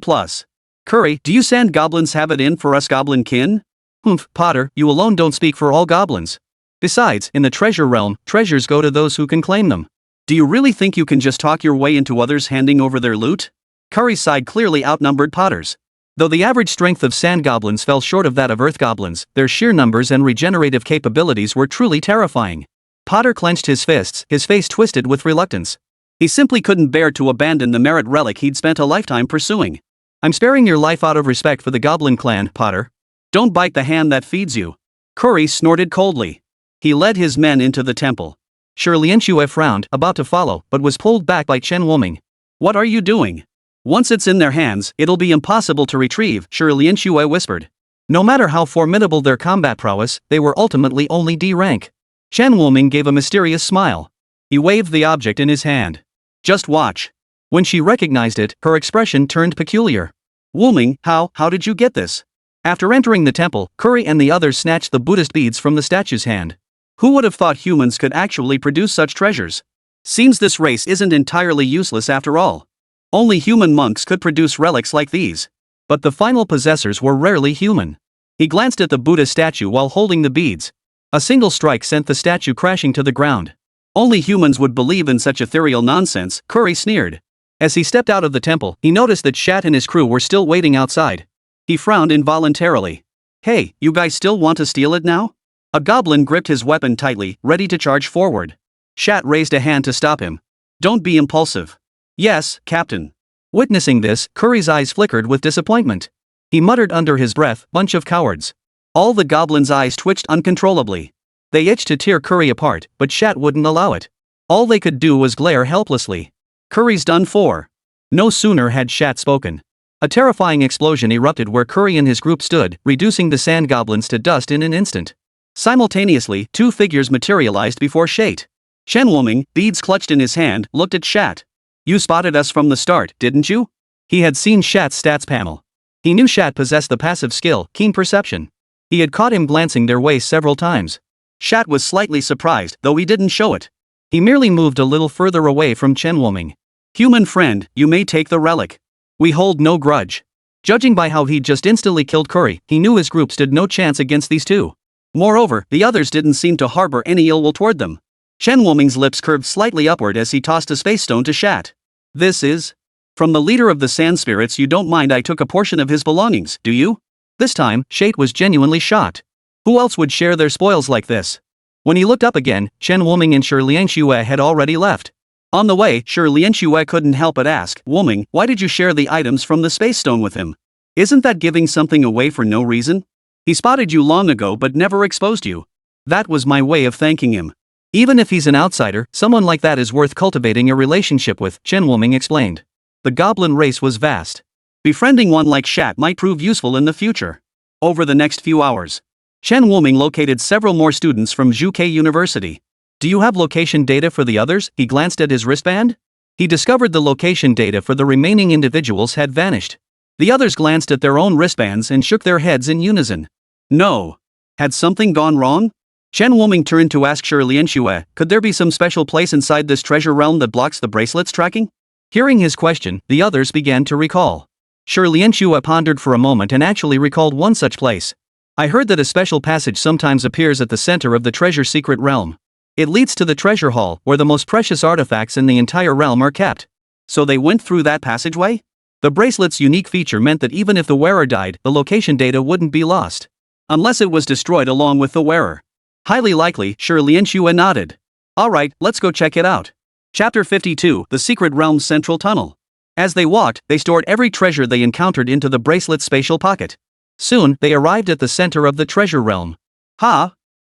Curry, do you sand goblins have it in for us goblin kin? Humph, Potter, you alone don't speak for all goblins. Besides, in the treasure realm, treasures go to those who can claim them. Do you really think you can just talk your way into others handing over their loot? Curry's side clearly outnumbered Potter's. Though the average strength of sand goblins fell short of that of earth goblins, their sheer numbers and regenerative capabilities were truly terrifying. Potter clenched his fists, his face twisted with reluctance. He simply couldn't bear to abandon the merit relic he'd spent a lifetime pursuing. I'm sparing your life out of respect for the goblin clan, Potter. Don't bite the hand that feeds you. Curry snorted coldly. He led his men into the temple. Lianxue frowned, about to follow, but was pulled back by Chen Wuming. What are you doing? Once it's in their hands, it'll be impossible to retrieve, Lianxue whispered. No matter how formidable their combat prowess, they were ultimately only D rank. Chen Wuming gave a mysterious smile. He waved the object in his hand. Just watch. When she recognized it, her expression turned peculiar. Wuming, how did you get this? After entering the temple, Curry and the others snatched the Buddhist beads from the statue's hand. Who would have thought humans could actually produce such treasures? Seems this race isn't entirely useless after all. Only human monks could produce relics like these. But the final possessors were rarely human. He glanced at the Buddha statue while holding the beads. A single strike sent the statue crashing to the ground. Only humans would believe in such ethereal nonsense, Curry sneered. As he stepped out of the temple, he noticed that Shat and his crew were still waiting outside. He frowned involuntarily. Hey, you guys still want to steal it now? A goblin gripped his weapon tightly, ready to charge forward. Shat raised a hand to stop him. Don't be impulsive. Yes, Captain. Witnessing this, Curry's eyes flickered with disappointment. He muttered under his breath, bunch of cowards. All the goblin's eyes twitched uncontrollably. They itched to tear Curry apart, but Shat wouldn't allow it. All they could do was glare helplessly. Curry's done for. No sooner had Shat spoken. A terrifying explosion erupted where Curry and his group stood, reducing the sand goblins to dust in an instant. Simultaneously, two figures materialized before Shat. Chen Wuming, beads clutched in his hand, looked at Shat. You spotted us from the start, didn't you? He had seen Shat's stats panel. He knew Shat possessed the passive skill, keen perception. He had caught him glancing their way several times. Shat was slightly surprised, though he didn't show it. He merely moved a little further away from Chen Wuming. Human friend, you may take the relic. We hold no grudge. Judging by how he'd just instantly killed Curry, he knew his group stood no chance against these two. Moreover, the others didn't seem to harbor any ill will toward them. Chen Wuming's lips curved slightly upward as he tossed a space stone to Shat. This is? From the leader of the sand spirits. You don't mind I took a portion of his belongings, do you? This time, Shat was genuinely shocked. Who else would share their spoils like this? When he looked up again, Chen Wuming and Shi Lianxue had already left. On the way, Shi Lianxue couldn't help but ask, Wuming, why did you share the items from the space stone with him? Isn't that giving something away for no reason? He spotted you long ago but never exposed you. That was my way of thanking him. Even if he's an outsider, someone like that is worth cultivating a relationship with, Chen Wuming explained. The goblin race was vast. Befriending one like Shat might prove useful in the future. Over the next few hours, Chen Wuming located several more students from Zhuke University. Do you have location data for the others? He glanced at his wristband. He discovered the location data for the remaining individuals had vanished. The others glanced at their own wristbands and shook their heads in unison. No. Had something gone wrong? Chen Wuming turned to ask Shi Lianxue, could there be some special place inside this treasure realm that blocks the bracelet's tracking? Hearing his question, the others began to recall. Shi Lianxue pondered for a moment and actually recalled one such place. I heard that a special passage sometimes appears at the center of the treasure secret realm. It leads to the treasure hall, where the most precious artifacts in the entire realm are kept. So they went through that passageway? The bracelet's unique feature meant that even if the wearer died, the location data wouldn't be lost. Unless it was destroyed along with the wearer. Highly likely, Shi Lianxue nodded. Alright, let's go check it out. Chapter 52, The Secret Realm's Central Tunnel. As they walked, they stored every treasure they encountered into the bracelet's spatial pocket. Soon, they arrived at the center of the treasure realm.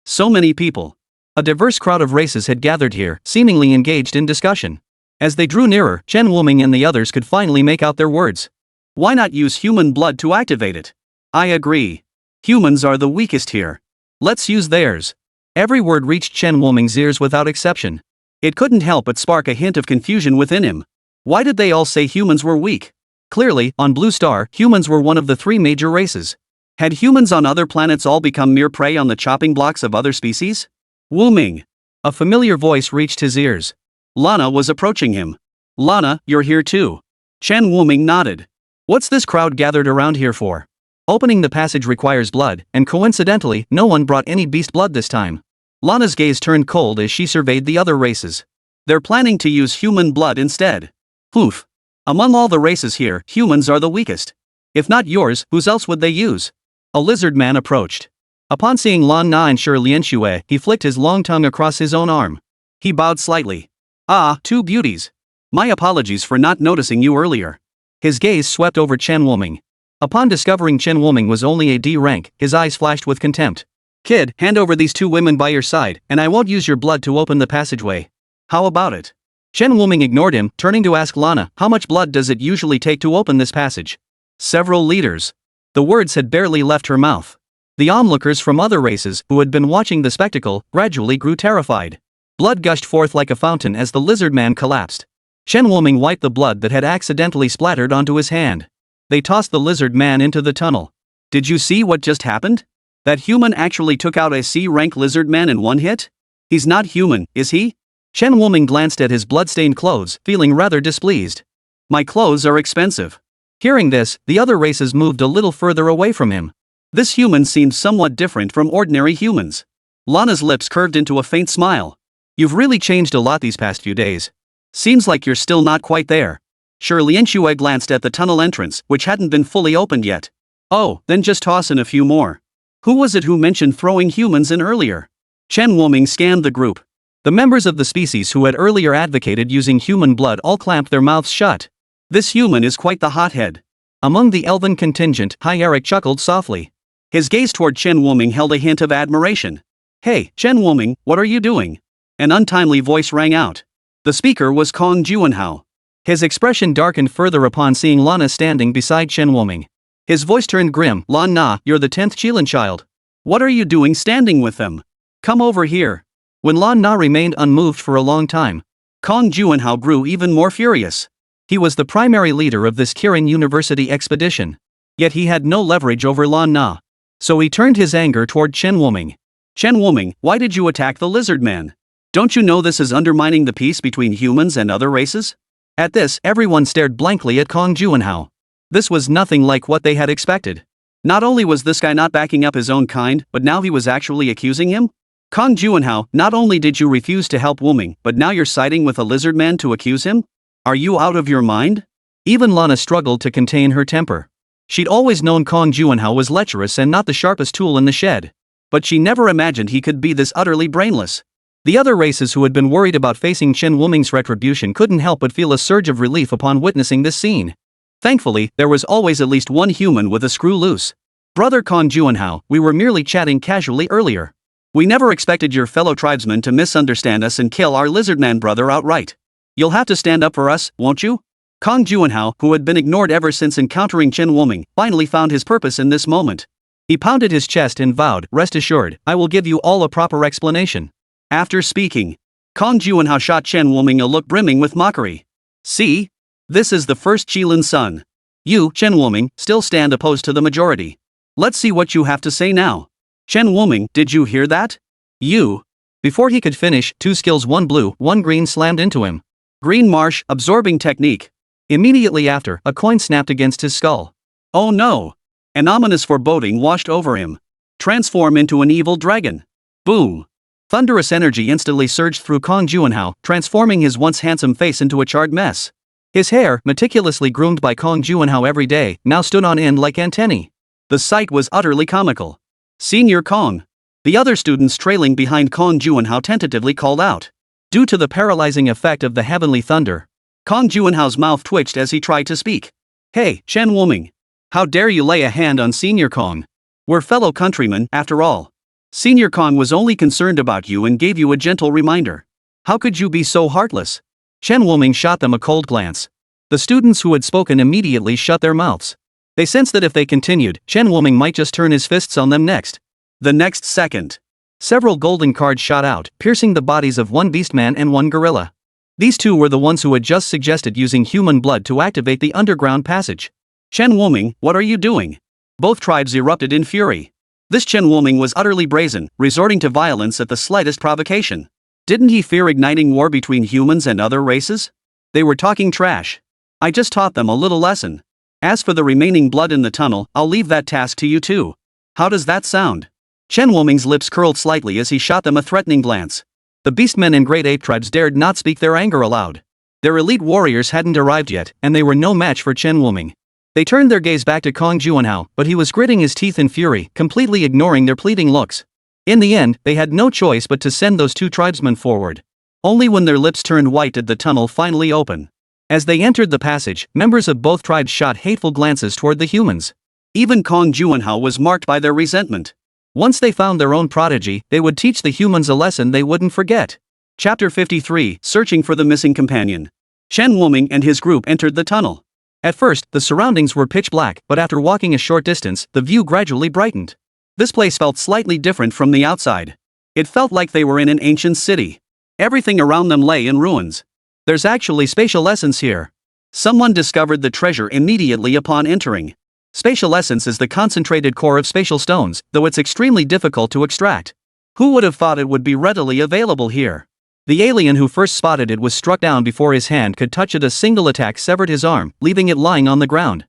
So many people. A diverse crowd of races had gathered here, seemingly engaged in discussion. As they drew nearer, Chen Wuming and the others could finally make out their words. Why not use human blood to activate it? I agree. Humans are the weakest here. Let's use theirs. Every word reached Chen Wuming's ears without exception. It couldn't help but spark a hint of confusion within him. Why did they all say humans were weak? Clearly, on Blue Star, humans were one of the three major races. Had humans on other planets all become mere prey on the chopping blocks of other species? Wuming. A familiar voice reached his ears. Lana was approaching him. Lana, you're here too. Chen Wuming nodded. What's this crowd gathered around here for? Opening the passage requires blood, and coincidentally, no one brought any beast blood this time. Lana's gaze turned cold as she surveyed the other races. They're planning to use human blood instead. Oof. Among all the races here, humans are the weakest. If not yours, whose else would they use? A lizard man approached. Upon seeing Lan Na and Shi Lianxue, he flicked his long tongue across his own arm. He bowed slightly. Ah, two beauties. My apologies for not noticing you earlier. His gaze swept over Chen Wuming. Upon discovering Chen Wuming was only a D rank, his eyes flashed with contempt. Kid, hand over these two women by your side, and I won't use your blood to open the passageway. How about it? Chen Wuming ignored him, turning to ask Lana, how much blood does it usually take to open this passage? Several liters. The words had barely left her mouth. The onlookers from other races, who had been watching the spectacle, gradually grew terrified. Blood gushed forth like a fountain as the lizard man collapsed. Chen Wuming wiped the blood that had accidentally splattered onto his hand. They tossed the lizard man into the tunnel. Did you see what just happened? That human actually took out a C-rank lizard man in one hit? He's not human, is he? Chen Wuming glanced at his blood-stained clothes, feeling rather displeased. My clothes are expensive. Hearing this, the other races moved a little further away from him. This human seemed somewhat different from ordinary humans. Lana's lips curved into a faint smile. You've really changed a lot these past few days. Seems like you're still not quite there. Sure, Lianxue glanced at the tunnel entrance, which hadn't been fully opened yet. Oh, then just toss in a few more. Who was it who mentioned throwing humans in earlier? Chen Woming scanned the group. The members of the species who had earlier advocated using human blood all clamped their mouths shut. This human is quite the hothead. Among the elven contingent, Eric chuckled softly. His gaze toward Chen Woming held a hint of admiration. Hey, Chen Woming, what are you doing? An untimely voice rang out. The speaker was Kong Juanhao. His expression darkened further upon seeing Lana standing beside Chen Woming. His voice turned grim. Lan Na, you're the 10th Qilin child. What are you doing standing with them? Come over here. When Lan Na remained unmoved for a long time, Kong Juanhao grew even more furious. He was the primary leader of this Kirin University expedition. Yet he had no leverage over Lan Na. So he turned his anger toward Chen Woming. Chen Woming, why did you attack the lizard man? Don't you know this is undermining the peace between humans and other races? At this, everyone stared blankly at Kong Juanhao. This was nothing like what they had expected. Not only was this guy not backing up his own kind, but now he was actually accusing him? Kong Juanhao, not only did you refuse to help Woming, but now you're siding with a lizard man to accuse him? Are you out of your mind? Even Lana struggled to contain her temper. She'd always known Kong Juanhao was lecherous and not the sharpest tool in the shed. But she never imagined he could be this utterly brainless. The other races who had been worried about facing Chen Woming's retribution couldn't help but feel a surge of relief upon witnessing this scene. Thankfully, there was always at least one human with a screw loose. Brother Kong Juanhao, we were merely chatting casually earlier. We never expected your fellow tribesmen to misunderstand us and kill our lizardman brother outright. You'll have to stand up for us, won't you? Kong Juanhao, who had been ignored ever since encountering Chen Woming, finally found his purpose in this moment. He pounded his chest and vowed, rest assured, I will give you all a proper explanation. After speaking, Kong Juanhao shot Chen Woming a look brimming with mockery. See? This is the first Qilin son. You, Chen Woming, still stand opposed to the majority. Let's see what you have to say now. Chen Woming, did you hear that? You. Before he could finish, 2 skills, 1 blue, 1 green slammed into him. Green marsh, absorbing technique. Immediately after, a coin snapped against his skull. Oh no! An ominous foreboding washed over him. Transform into an evil dragon. Boom! Thunderous energy instantly surged through Kong Juanhao, transforming his once handsome face into a charred mess. His hair, meticulously groomed by Kong Juanhao every day, now stood on end like antennae. The sight was utterly comical. Senior Kong. The other students trailing behind Kong Juanhao tentatively called out. Due to the paralyzing effect of the heavenly thunder, Kong Juanhao's mouth twitched as he tried to speak. Hey, Chen Woming. How dare you lay a hand on Senior Kong? We're fellow countrymen, after all. Senior Kong was only concerned about you and gave you a gentle reminder. How could you be so heartless? Chen Woming shot them a cold glance. The students who had spoken immediately shut their mouths. They sensed that if they continued, Chen Woming might just turn his fists on them next. The next second, several golden cards shot out, piercing the bodies of 1 beastman and 1 gorilla. These 2 were the ones who had just suggested using human blood to activate the underground passage. Chen Woming, what are you doing? Both tribes erupted in fury. This Chen Woming was utterly brazen, resorting to violence at the slightest provocation. Didn't he fear igniting war between humans and other races? They were talking trash. I just taught them a little lesson. As for the remaining blood in the tunnel, I'll leave that task to you too. How does that sound? Chen Woming's lips curled slightly as he shot them a threatening glance. The beastmen and great ape tribes dared not speak their anger aloud. Their elite warriors hadn't arrived yet, and they were no match for Chen Woming. They turned their gaze back to Kong Juanhao, but he was gritting his teeth in fury, completely ignoring their pleading looks. In the end, they had no choice but to send those 2 tribesmen forward. Only when their lips turned white did the tunnel finally open. As they entered the passage, members of both tribes shot hateful glances toward the humans. Even Kong Juanhao was marked by their resentment. Once they found their own prodigy, they would teach the humans a lesson they wouldn't forget. Chapter 53, Searching for the Missing Companion. Chen Woming and his group entered the tunnel. At first, the surroundings were pitch black, but after walking a short distance, the view gradually brightened. This place felt slightly different from the outside. It felt like they were in an ancient city. Everything around them lay in ruins. There's actually spatial essence here. Someone discovered the treasure immediately upon entering. Spatial essence is the concentrated core of spatial stones, though it's extremely difficult to extract. Who would have thought it would be readily available here? The alien who first spotted it was struck down before his hand could touch it. A single attack severed his arm, leaving it lying on the ground.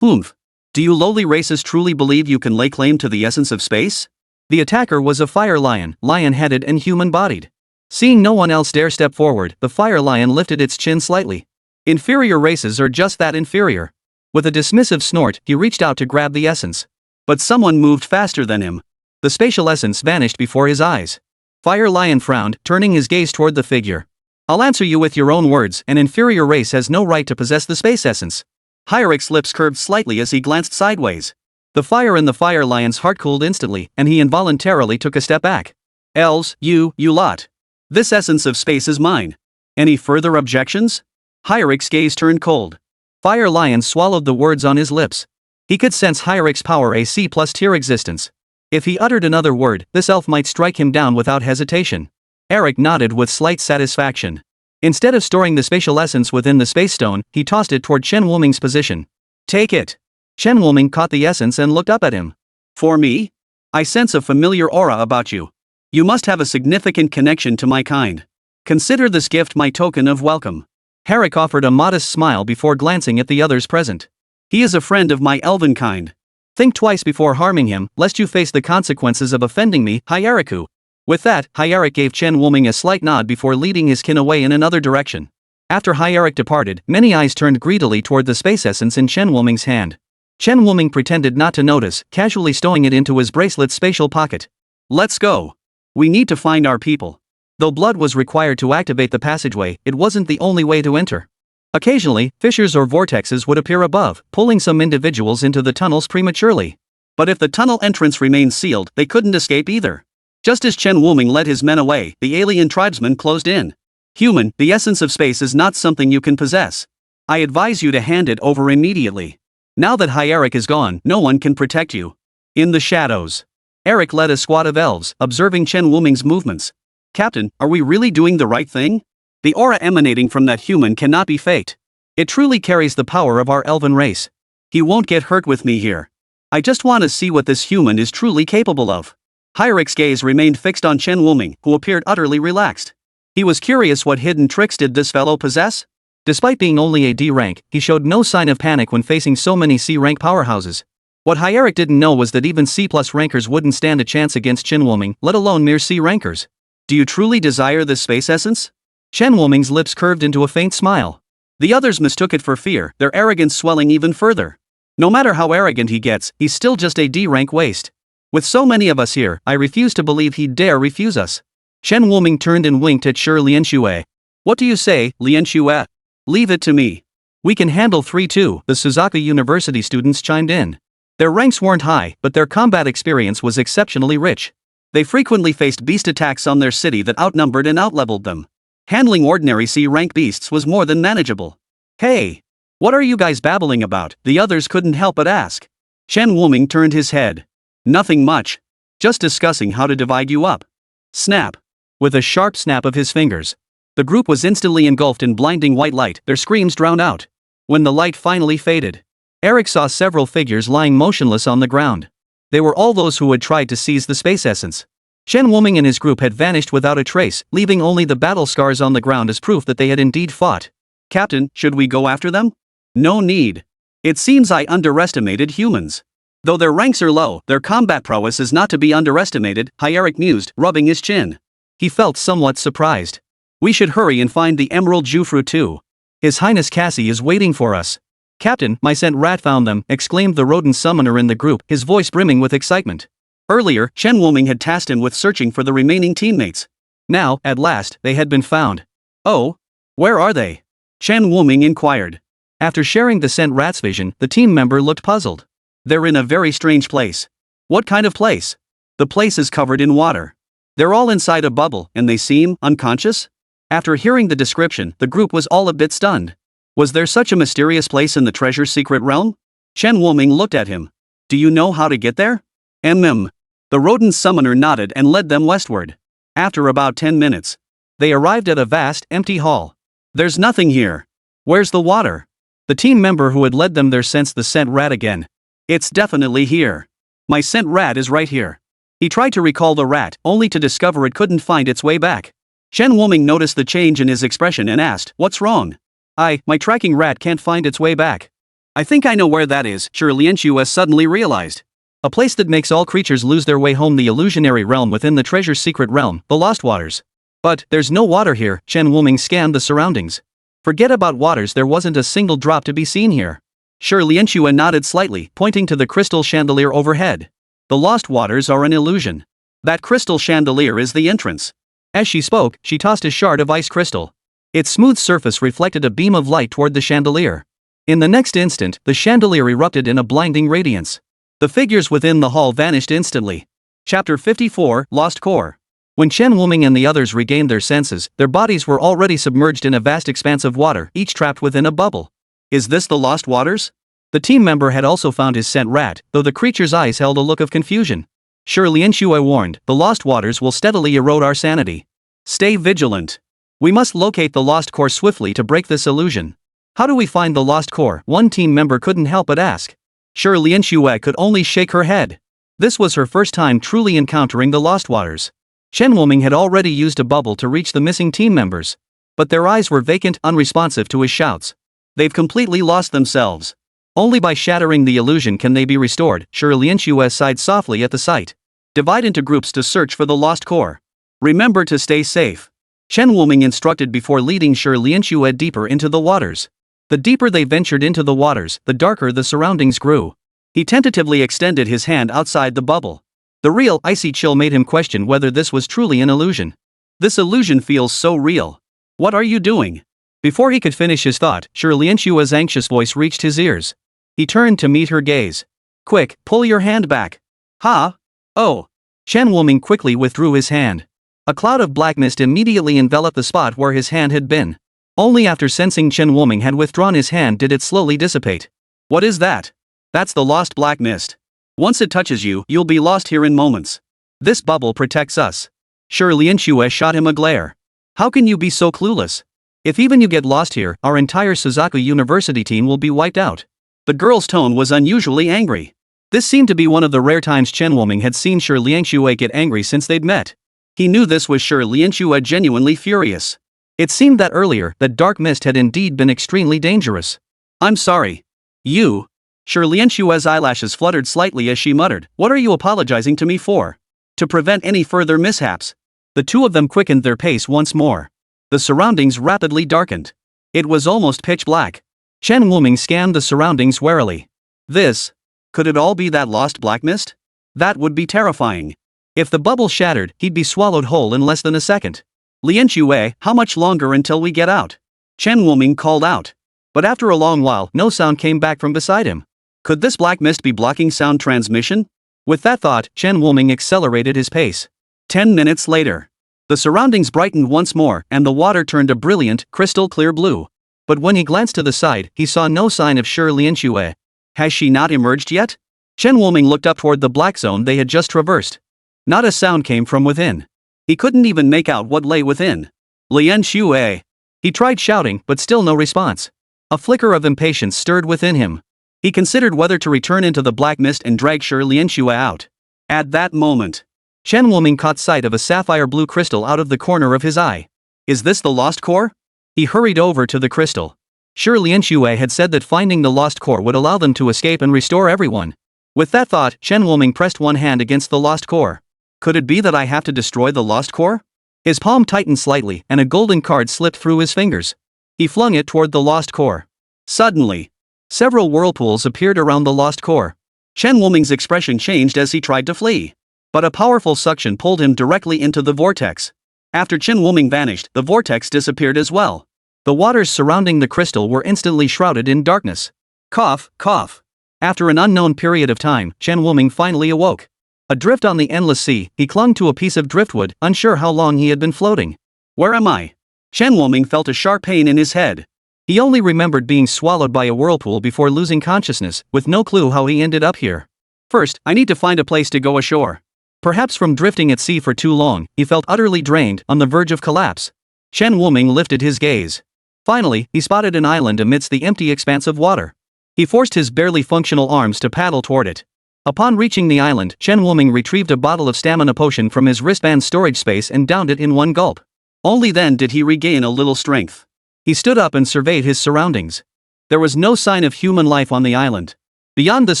Oomph. Do you lowly races truly believe you can lay claim to the essence of space? The attacker was a fire lion, lion-headed and human-bodied. Seeing no one else dare step forward, the fire lion lifted its chin slightly. Inferior races are just that, inferior. With a dismissive snort, he reached out to grab the essence. But someone moved faster than him. The spatial essence vanished before his eyes. Fire Lion frowned, turning his gaze toward the figure. I'll answer you with your own words. An inferior race has no right to possess the space essence. Hieric's lips curved slightly as he glanced sideways. The fire in the Fire Lion's heart cooled instantly, and he involuntarily took a step back. Elves, you lot. This essence of space is mine. Any further objections? Hieric's gaze turned cold. Fire Lion swallowed the words on his lips. He could sense Hieric's power, a C+ tier existence. If he uttered another word, this elf might strike him down without hesitation. Eric nodded with slight satisfaction. Instead of storing the spatial essence within the space stone, he tossed it toward Chen Wuming's position. Take it. Chen Wuming caught the essence and looked up at him. For me? I sense a familiar aura about you. You must have a significant connection to my kind. Consider this gift my token of welcome. Herrick offered a modest smile before glancing at the others present. He is a friend of my elven kind. Think twice before harming him, lest you face the consequences of offending me, Hyeriku. With that, Hyeric gave Chen Wuming a slight nod before leading his kin away in another direction. After Hyeric departed, many eyes turned greedily toward the space essence in Chen Wuming's hand. Chen Wuming pretended not to notice, casually stowing it into his bracelet's spatial pocket. Let's go. We need to find our people. Though blood was required to activate the passageway, it wasn't the only way to enter. Occasionally, fissures or vortexes would appear above, pulling some individuals into the tunnels prematurely. But if the tunnel entrance remained sealed, they couldn't escape either. Just as Chen Wuming led his men away, the alien tribesmen closed in. Human, the essence of space is not something you can possess. I advise you to hand it over immediately. Now that Hyeric is gone, no one can protect you. In the shadows. Eric led a squad of elves, observing Chen Wuming's movements. Captain, are we really doing the right thing? The aura emanating from that human cannot be faked. It truly carries the power of our elven race. He won't get hurt with me here. I just want to see what this human is truly capable of. Hieric's gaze remained fixed on Chen Wuming, who appeared utterly relaxed. He was curious what hidden tricks did this fellow possess? Despite being only a D rank, he showed no sign of panic when facing so many C rank powerhouses. What Hyeric didn't know was that even C+ rankers wouldn't stand a chance against Chen Wuming, let alone mere C rankers. Do you truly desire this space essence? Chen Wuming's lips curved into a faint smile. The others mistook it for fear, their arrogance swelling even further. No matter how arrogant he gets, he's still just a D rank waste. With so many of us here, I refuse to believe he'd dare refuse us. Chen Wuming turned and winked at Shi Lianxue. What do you say, Lianxue? Leave it to me. We can handle 3-2, the Suzuka University students chimed in. Their ranks weren't high, but their combat experience was exceptionally rich. They frequently faced beast attacks on their city that outnumbered and outleveled them. Handling ordinary C-rank beasts was more than manageable. Hey! What are you guys babbling about? The others couldn't help but ask. Chen Wuming turned his head. Nothing much. Just discussing how to divide you up. Snap. With a sharp snap of his fingers. The group was instantly engulfed in blinding white light, their screams drowned out. When the light finally faded, Eric saw several figures lying motionless on the ground. They were all those who had tried to seize the space essence. Chen Wuming and his group had vanished without a trace, leaving only the battle scars on the ground as proof that they had indeed fought. Captain, should we go after them? No need. It seems I underestimated humans. Though their ranks are low, their combat prowess is not to be underestimated, Hyeric mused, rubbing his chin. He felt somewhat surprised. We should hurry and find the Emerald Jufru too. His Highness Cassie is waiting for us. Captain, my scent rat found them, exclaimed the rodent summoner in the group, his voice brimming with excitement. Earlier, Chen Wuming had tasked him with searching for the remaining teammates. Now, at last, they had been found. Oh? Where are they? Chen Wuming inquired. After sharing the scent rat's vision, the team member looked puzzled. They're in a very strange place. What kind of place? The place is covered in water. They're all inside a bubble, and they seem unconscious? After hearing the description, the group was all a bit stunned. Was there such a mysterious place in the treasure's secret realm? Chen Wuming looked at him. Do you know how to get there? The rodent summoner nodded and led them westward. After about 10 minutes, they arrived at a vast, empty hall. There's nothing here. Where's the water? The team member who had led them there sensed the scent rat again. It's definitely here. My scent rat is right here. He tried to recall the rat, only to discover it couldn't find its way back. Chen Wuming noticed the change in his expression and asked, what's wrong? My tracking rat can't find its way back. I think I know where that is, Lianxue suddenly realized. A place that makes all creatures lose their way home, the illusionary realm within the treasure's secret realm, the Lost Waters. But, there's no water here, Chen Wuming scanned the surroundings. Forget about waters, there wasn't a single drop to be seen here. Lianxue nodded slightly, pointing to the crystal chandelier overhead. The Lost Waters are an illusion. That crystal chandelier is the entrance. As she spoke, she tossed a shard of ice crystal. Its smooth surface reflected a beam of light toward the chandelier. In the next instant, the chandelier erupted in a blinding radiance. The figures within the hall vanished instantly. Chapter 54, Lost Core. When Chen Wuming and the others regained their senses, their bodies were already submerged in a vast expanse of water, each trapped within a bubble. Is this the Lost Waters? The team member had also found his scent rat, though the creature's eyes held a look of confusion. Lianxue warned, the Lost Waters will steadily erode our sanity. Stay vigilant. We must locate the Lost Core swiftly to break this illusion. How do we find the Lost Core? One team member couldn't help but ask. Lianxue could only shake her head. This was her first time truly encountering the Lost Waters. Chen Wuming had already used a bubble to reach the missing team members. But their eyes were vacant, unresponsive to his shouts. They've completely lost themselves. Only by shattering the illusion can they be restored, Lianxue sighed softly at the sight. Divide into groups to search for the Lost Core. Remember to stay safe. Chen Wuming instructed before leading Lianxue deeper into the waters. The deeper they ventured into the waters, the darker the surroundings grew. He tentatively extended his hand outside the bubble. The real, icy chill made him question whether this was truly an illusion. This illusion feels so real. What are you doing? Before he could finish his thought, Lianxue's anxious voice reached his ears. He turned to meet her gaze. Quick, pull your hand back. Huh? Oh. Chen Wuming quickly withdrew his hand. A cloud of black mist immediately enveloped the spot where his hand had been. Only after sensing Chen Wuming had withdrawn his hand did it slowly dissipate. What is that? That's the lost black mist. Once it touches you, you'll be lost here in moments. This bubble protects us. Lianxue shot him a glare. How can you be so clueless? If even you get lost here, our entire Suzaku University team will be wiped out. The girl's tone was unusually angry. This seemed to be one of the rare times Chen Wuming had seen Lianxue get angry since they'd met. He knew this was Lianxue genuinely furious. It seemed that earlier, that dark mist had indeed been extremely dangerous. I'm sorry. You? Lianxue's eyelashes fluttered slightly as she muttered, what are you apologizing to me for? To prevent any further mishaps. The two of them quickened their pace once more. The surroundings rapidly darkened. It was almost pitch black. Chen Wuming scanned the surroundings warily. Could it all be that lost black mist? That would be terrifying. If the bubble shattered, he'd be swallowed whole in less than a second. Lianxue, how much longer until we get out? Chen Wuming called out. But after a long while, no sound came back from beside him. Could this black mist be blocking sound transmission? With that thought, Chen Wuming accelerated his pace. 10 minutes later. The surroundings brightened once more, and the water turned a brilliant, crystal-clear blue. But when he glanced to the side, he saw no sign of Lianxue. Has she not emerged yet? Chen Wuming looked up toward the black zone they had just traversed. Not a sound came from within. He couldn't even make out what lay within. Lianxue. He tried shouting, but still no response. A flicker of impatience stirred within him. He considered whether to return into the black mist and drag Lianxue out. At that moment, Chen Wuming caught sight of a sapphire blue crystal out of the corner of his eye. Is this the Lost Core? He hurried over to the crystal. Lianxue had said that finding the Lost Core would allow them to escape and restore everyone. With that thought, Chen Wuming pressed one hand against the Lost Core. Could it be that I have to destroy the Lost Core? His palm tightened slightly, and a golden card slipped through his fingers. He flung it toward the Lost Core. Suddenly, several whirlpools appeared around the Lost Core. Chen Wuming's expression changed as he tried to flee. But a powerful suction pulled him directly into the vortex. After Chen Wuming vanished, the vortex disappeared as well. The waters surrounding the crystal were instantly shrouded in darkness. Cough, cough. After an unknown period of time, Chen Wuming finally awoke. Adrift on the endless sea, he clung to a piece of driftwood, unsure how long he had been floating. Where am I? Chen Wuming felt a sharp pain in his head. He only remembered being swallowed by a whirlpool before losing consciousness, with no clue how he ended up here. First, I need to find a place to go ashore. Perhaps from drifting at sea for too long, he felt utterly drained, on the verge of collapse. Chen Wuming lifted his gaze. Finally, he spotted an island amidst the empty expanse of water. He forced his barely functional arms to paddle toward it. Upon reaching the island, Chen Wuming retrieved a bottle of stamina potion from his wristband storage space and downed it in one gulp. Only then did he regain a little strength. He stood up and surveyed his surroundings. There was no sign of human life on the island. Beyond this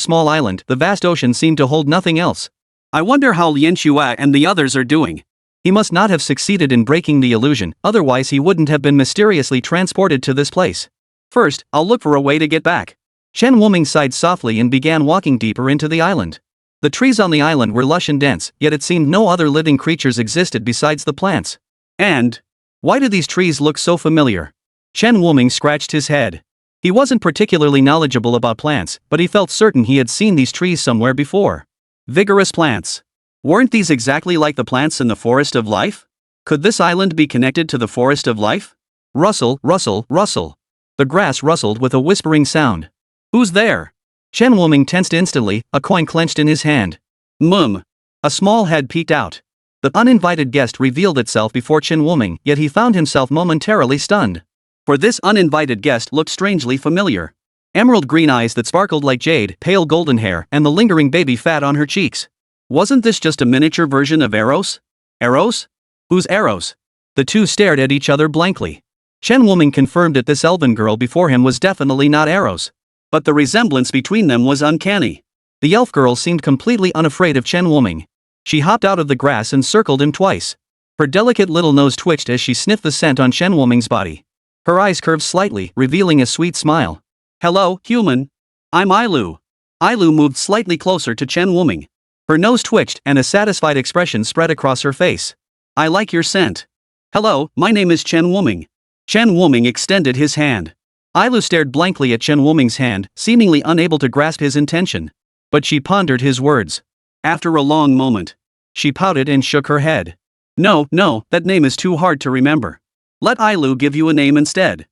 small island, the vast ocean seemed to hold nothing else. I wonder how Lien Xue and the others are doing. He must not have succeeded in breaking the illusion, otherwise he wouldn't have been mysteriously transported to this place. First, I'll look for a way to get back. Chen Wuming sighed softly and began walking deeper into the island. The trees on the island were lush and dense, yet it seemed no other living creatures existed besides the plants. And why do these trees look so familiar? Chen Wuming scratched his head. He wasn't particularly knowledgeable about plants, but he felt certain he had seen these trees somewhere before. Vigorous plants. Weren't these exactly like the plants in the Forest of Life? Could this island be connected to the Forest of Life? Rustle, rustle, rustle. The grass rustled with a whispering sound. Who's there? Chen Wuming tensed instantly, a coin clenched in his hand. A small head peeked out. The uninvited guest revealed itself before Chen Wuming, yet he found himself momentarily stunned. For this uninvited guest looked strangely familiar. Emerald green eyes that sparkled like jade, pale golden hair, and the lingering baby fat on her cheeks. Wasn't this just a miniature version of Eros? Eros? Who's Eros? The two stared at each other blankly. Chen Wuming confirmed that this elven girl before him was definitely not Eros. But the resemblance between them was uncanny. The elf girl seemed completely unafraid of Chen Wuming. She hopped out of the grass and circled him twice. Her delicate little nose twitched as she sniffed the scent on Chen Wuming's body. Her eyes curved slightly, revealing a sweet smile. Hello, human. I'm Ailu. Ailu moved slightly closer to Chen Wuming. Her nose twitched and a satisfied expression spread across her face. I like your scent. Hello, my name is Chen Wuming. Chen Wuming extended his hand. Ailu stared blankly at Chen Wuming's hand, seemingly unable to grasp his intention. But she pondered his words. After a long moment, she pouted and shook her head. No, that name is too hard to remember. Let Ailu give you a name instead.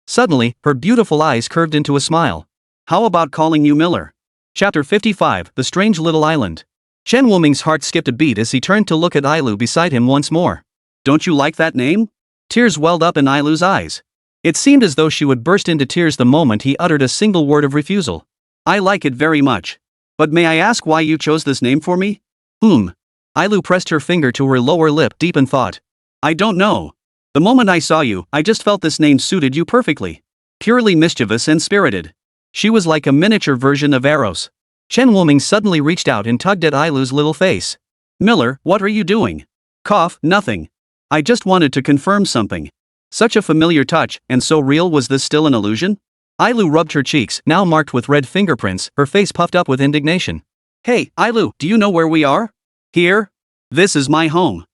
Suddenly, her beautiful eyes curved into a smile. How about calling you Miller? Chapter 55, The Strange Little Island. Chen Wuming's heart skipped a beat as he turned to look at Ailu beside him once more. Don't you like that name? Tears welled up in Ailu's eyes. It seemed as though she would burst into tears the moment he uttered a single word of refusal. I like it very much. But may I ask why you chose this name for me? Ailu pressed her finger to her lower lip deep in thought. I don't know. The moment I saw you, I just felt this name suited you perfectly. Purely mischievous and spirited. She was like a miniature version of Eros. Chen Wuming suddenly reached out and tugged at Ailu's little face. Miller, what are you doing? Cough, nothing. I just wanted to confirm something. Such a familiar touch, and so real. Was this still an illusion? Ailu rubbed her cheeks, now marked with red fingerprints, her face puffed up with indignation. Hey, Ailu, do you know where we are? Here? This is my home.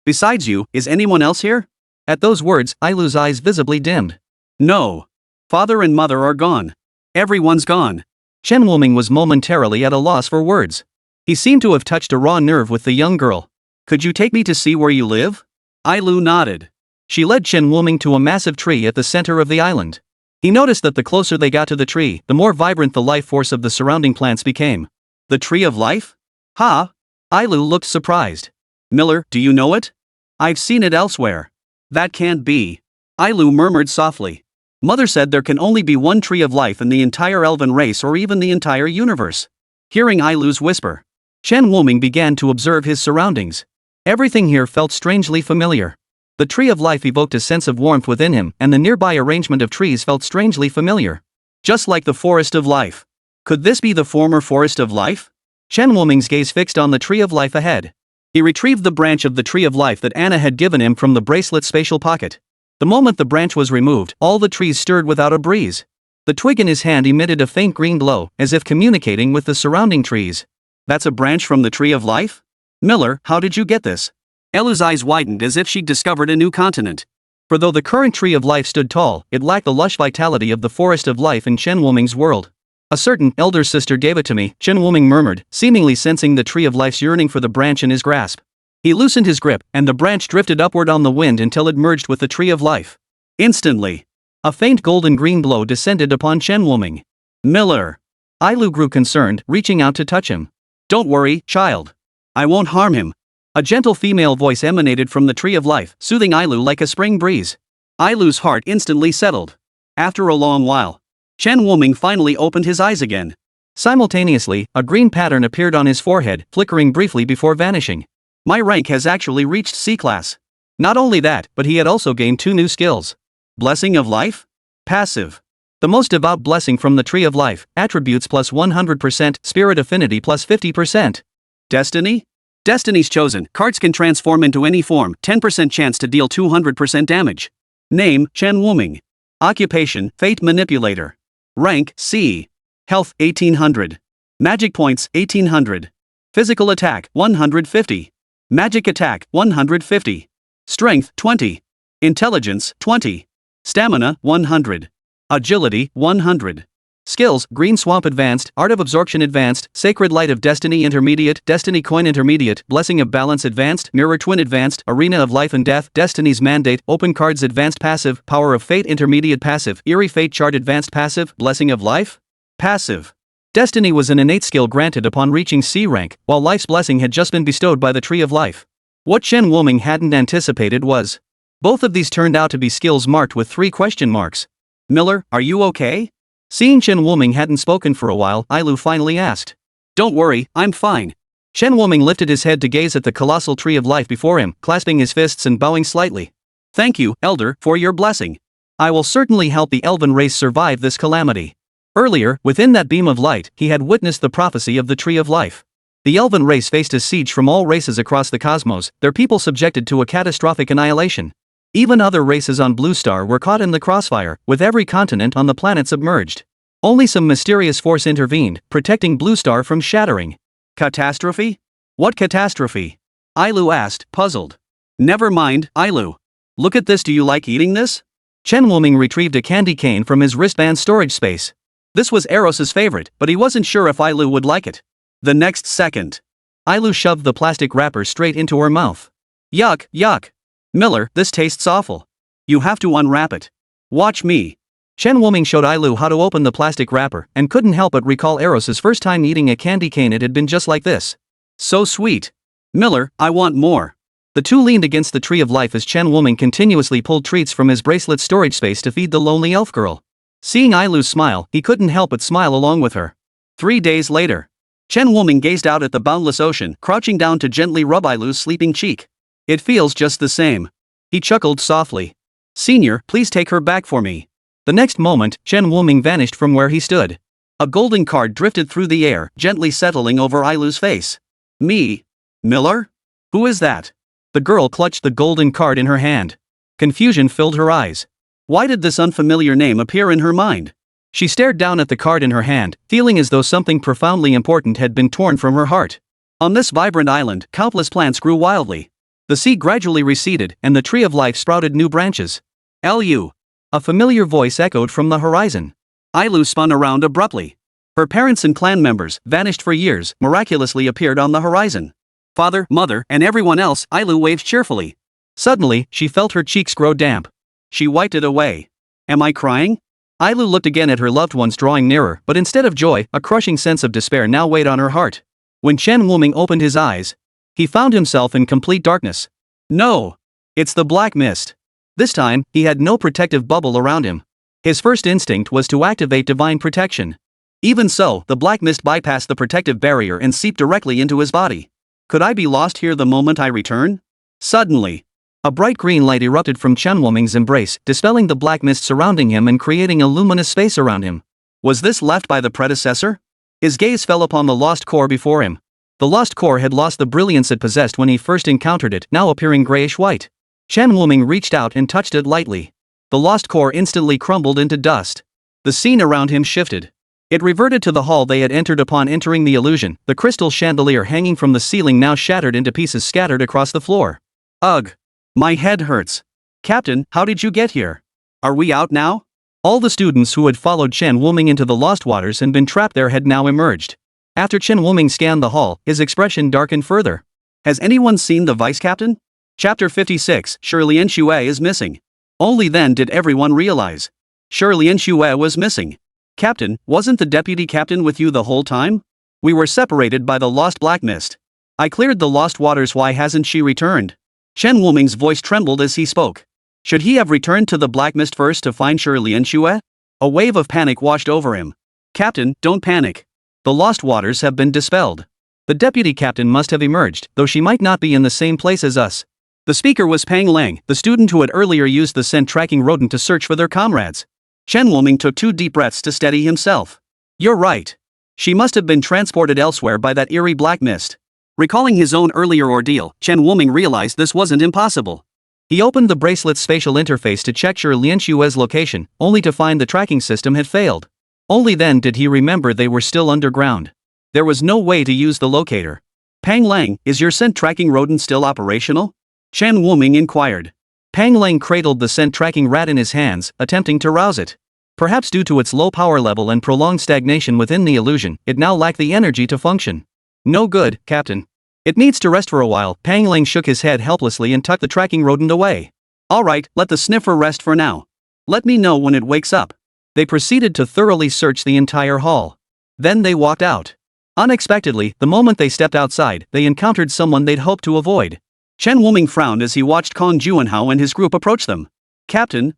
Besides you, is anyone else here? At those words, Ailu's eyes visibly dimmed. No. Father and mother are gone. Everyone's gone. Chen Wuming was momentarily at a loss for words. He seemed to have touched a raw nerve with the young girl. Could you take me to see where you live? Ailu nodded. She led Chen Wuming to a massive tree at the center of the island. He noticed that the closer they got to the tree, the more vibrant the life force of the surrounding plants became. The Tree of Life? Ha! Ailu looked surprised. Miller, do you know it? I've seen it elsewhere. That can't be. Ailu murmured softly. Mother said there can only be one Tree of Life in the entire elven race or even the entire universe. Hearing Ailu's whisper, Chen Wuming began to observe his surroundings. Everything here felt strangely familiar. The Tree of Life evoked a sense of warmth within him, and the nearby arrangement of trees felt strangely familiar. Just like the Forest of Life. Could this be the former Forest of Life? Chen Wuming's gaze fixed on the Tree of Life ahead. He retrieved the branch of the Tree of Life that Anna had given him from the bracelet's spatial pocket. The moment the branch was removed, all the trees stirred without a breeze. The twig in his hand emitted a faint green glow, as if communicating with the surrounding trees. That's a branch from the Tree of Life? Miller, how did you get this? Ella's eyes widened as if she'd discovered a new continent. For though the current Tree of Life stood tall, it lacked the lush vitality of the Forest of Life in Chen Wuming's world. A certain elder sister gave it to me, Chen Wuming murmured, seemingly sensing the Tree of Life's yearning for the branch in his grasp. He loosened his grip, and the branch drifted upward on the wind until it merged with the Tree of Life. Instantly, a faint golden-green glow descended upon Chen Wuming. Miller. Ailu grew concerned, reaching out to touch him. Don't worry, child. I won't harm him. A gentle female voice emanated from the Tree of Life, soothing Ailu like a spring breeze. Ailu's heart instantly settled. After a long while, Chen Wuming finally opened his eyes again. Simultaneously, a green pattern appeared on his forehead, flickering briefly before vanishing. My rank has actually reached C class. Not only that, but he had also gained 2 new skills. Blessing of Life? Passive. The most devout blessing from the Tree of Life, attributes plus 100%, spirit affinity plus 50%. Destiny? Destiny's chosen, cards can transform into any form, 10% chance to deal 200% damage. Name, Chen Wuming. Occupation, Fate Manipulator. Rank, C. Health, 1800. Magic points, 1800. Physical attack, 150. Magic attack, 150. Strength, 20. Intelligence, 20. Stamina, 100. Agility, 100. Skills, Green Swamp Advanced, Art of Absorption Advanced, Sacred Light of Destiny Intermediate, Destiny Coin Intermediate, Blessing of Balance Advanced, Mirror Twin Advanced, Arena of Life and Death, Destiny's Mandate, Open Cards Advanced Passive, Power of Fate Intermediate Passive, Eerie Fate Chart Advanced Passive, Blessing of Life? Passive. Destiny was an innate skill granted upon reaching C rank, while Life's Blessing had just been bestowed by the Tree of Life. What Chen Wuming hadn't anticipated was, both of these turned out to be skills marked with 3 question marks. Miller, are you okay? Seeing Chen Wuming hadn't spoken for a while, Ailu finally asked. Don't worry, I'm fine. Chen Wuming lifted his head to gaze at the colossal Tree of Life before him, clasping his fists and bowing slightly. Thank you, Elder, for your blessing. I will certainly help the elven race survive this calamity. Earlier, within that beam of light, he had witnessed the prophecy of the Tree of Life. The elven race faced a siege from all races across the cosmos, their people subjected to a catastrophic annihilation. Even other races on Blue Star were caught in the crossfire, with every continent on the planet submerged. Only some mysterious force intervened, protecting Blue Star from shattering. Catastrophe? What catastrophe? Ailu asked, puzzled. Never mind, Ailu. Look at this, do you like eating this? Chen Wuming retrieved a candy cane from his wristband storage space. This was Eros's favorite, but he wasn't sure if Ailu would like it. The next second, Ailu shoved the plastic wrapper straight into her mouth. Yuck, yuck. Miller, this tastes awful. You have to unwrap it. Watch me. Chen Wuming showed Ailu how to open the plastic wrapper, and couldn't help but recall Eros's first time eating a candy cane. It had been just like this. So sweet. Miller, I want more. The two leaned against the Tree of Life as Chen Wuming continuously pulled treats from his bracelet storage space to feed the lonely elf girl. Seeing Ailu's smile, he couldn't help but smile along with her. 3 days later, Chen Wuming gazed out at the boundless ocean, crouching down to gently rub Ailu's sleeping cheek. It feels just the same. He chuckled softly. Senior, please take her back for me. The next moment, Chen Wuming vanished from where he stood. A golden card drifted through the air, gently settling over Ailu's face. Me? Miller? Who is that? The girl clutched the golden card in her hand. Confusion filled her eyes. Why did this unfamiliar name appear in her mind? She stared down at the card in her hand, feeling as though something profoundly important had been torn from her heart. On this vibrant island, countless plants grew wildly. The sea gradually receded, and the Tree of Life sprouted new branches. Lu. A familiar voice echoed from the horizon. Ailu spun around abruptly. Her parents and clan members, vanished for years, miraculously appeared on the horizon. Father, mother, and everyone else, Ailu waved cheerfully. Suddenly, she felt her cheeks grow damp. She wiped it away. Am I crying? Ailu looked again at her loved ones drawing nearer, but instead of joy, a crushing sense of despair now weighed on her heart. When Chen Wuming opened his eyes, he found himself in complete darkness. No! It's the black mist. This time, he had no protective bubble around him. His first instinct was to activate divine protection. Even so, the black mist bypassed the protective barrier and seeped directly into his body. Could I be lost here the moment I return? Suddenly, a bright green light erupted from Chen Wuming's embrace, dispelling the black mist surrounding him and creating a luminous space around him. Was this left by the predecessor? His gaze fell upon the lost core before him. The lost core had lost the brilliance it possessed when he first encountered it, now appearing grayish-white. Chen Wuming reached out and touched it lightly. The lost core instantly crumbled into dust. The scene around him shifted. It reverted to the hall they had entered upon entering the illusion, the crystal chandelier hanging from the ceiling now shattered into pieces scattered across the floor. Ugh! My head hurts. Captain, how did you get here? Are we out now? All the students who had followed Chen Wuming into the Lost Waters and been trapped there had now emerged. After Chen Wuming scanned the hall, his expression darkened further. Has anyone seen the vice captain? Chapter 56, Shirley Xue is missing. Only then did everyone realize. Shirley Xue was missing. Captain, wasn't the deputy captain with you the whole time? We were separated by the lost black mist. I cleared the lost waters, why hasn't she returned? Chen Wuming's voice trembled as he spoke. Should he have returned to the black mist first to find Shirley Xue? A wave of panic washed over him. Captain, don't panic. The lost waters have been dispelled. The deputy captain must have emerged, though she might not be in the same place as us. The speaker was Pang Lang, the student who had earlier used the scent tracking rodent to search for their comrades. Chen Wuming took 2 deep breaths to steady himself. You're right. She must have been transported elsewhere by that eerie black mist. Recalling his own earlier ordeal, Chen Wuming realized this wasn't impossible. He opened the bracelet's spatial interface to check Shi Lianshue's location, only to find the tracking system had failed. Only then did he remember they were still underground. There was no way to use the locator. Pang Lang, is your scent tracking rodent still operational? Chen Wuming inquired. Pang Lang cradled the scent tracking rat in his hands, attempting to rouse it. Perhaps due to its low power level and prolonged stagnation within the illusion, it now lacked the energy to function. No good, Captain. It needs to rest for a while. Pang Lang shook his head helplessly and tucked the tracking rodent away. Alright, let the sniffer rest for now. Let me know when it wakes up. They proceeded to thoroughly search the entire hall. Then they walked out. Unexpectedly, the moment they stepped outside, they encountered someone they'd hoped to avoid. Chen Wuming frowned as he watched Kong Juanhao and his group approach them. Captain,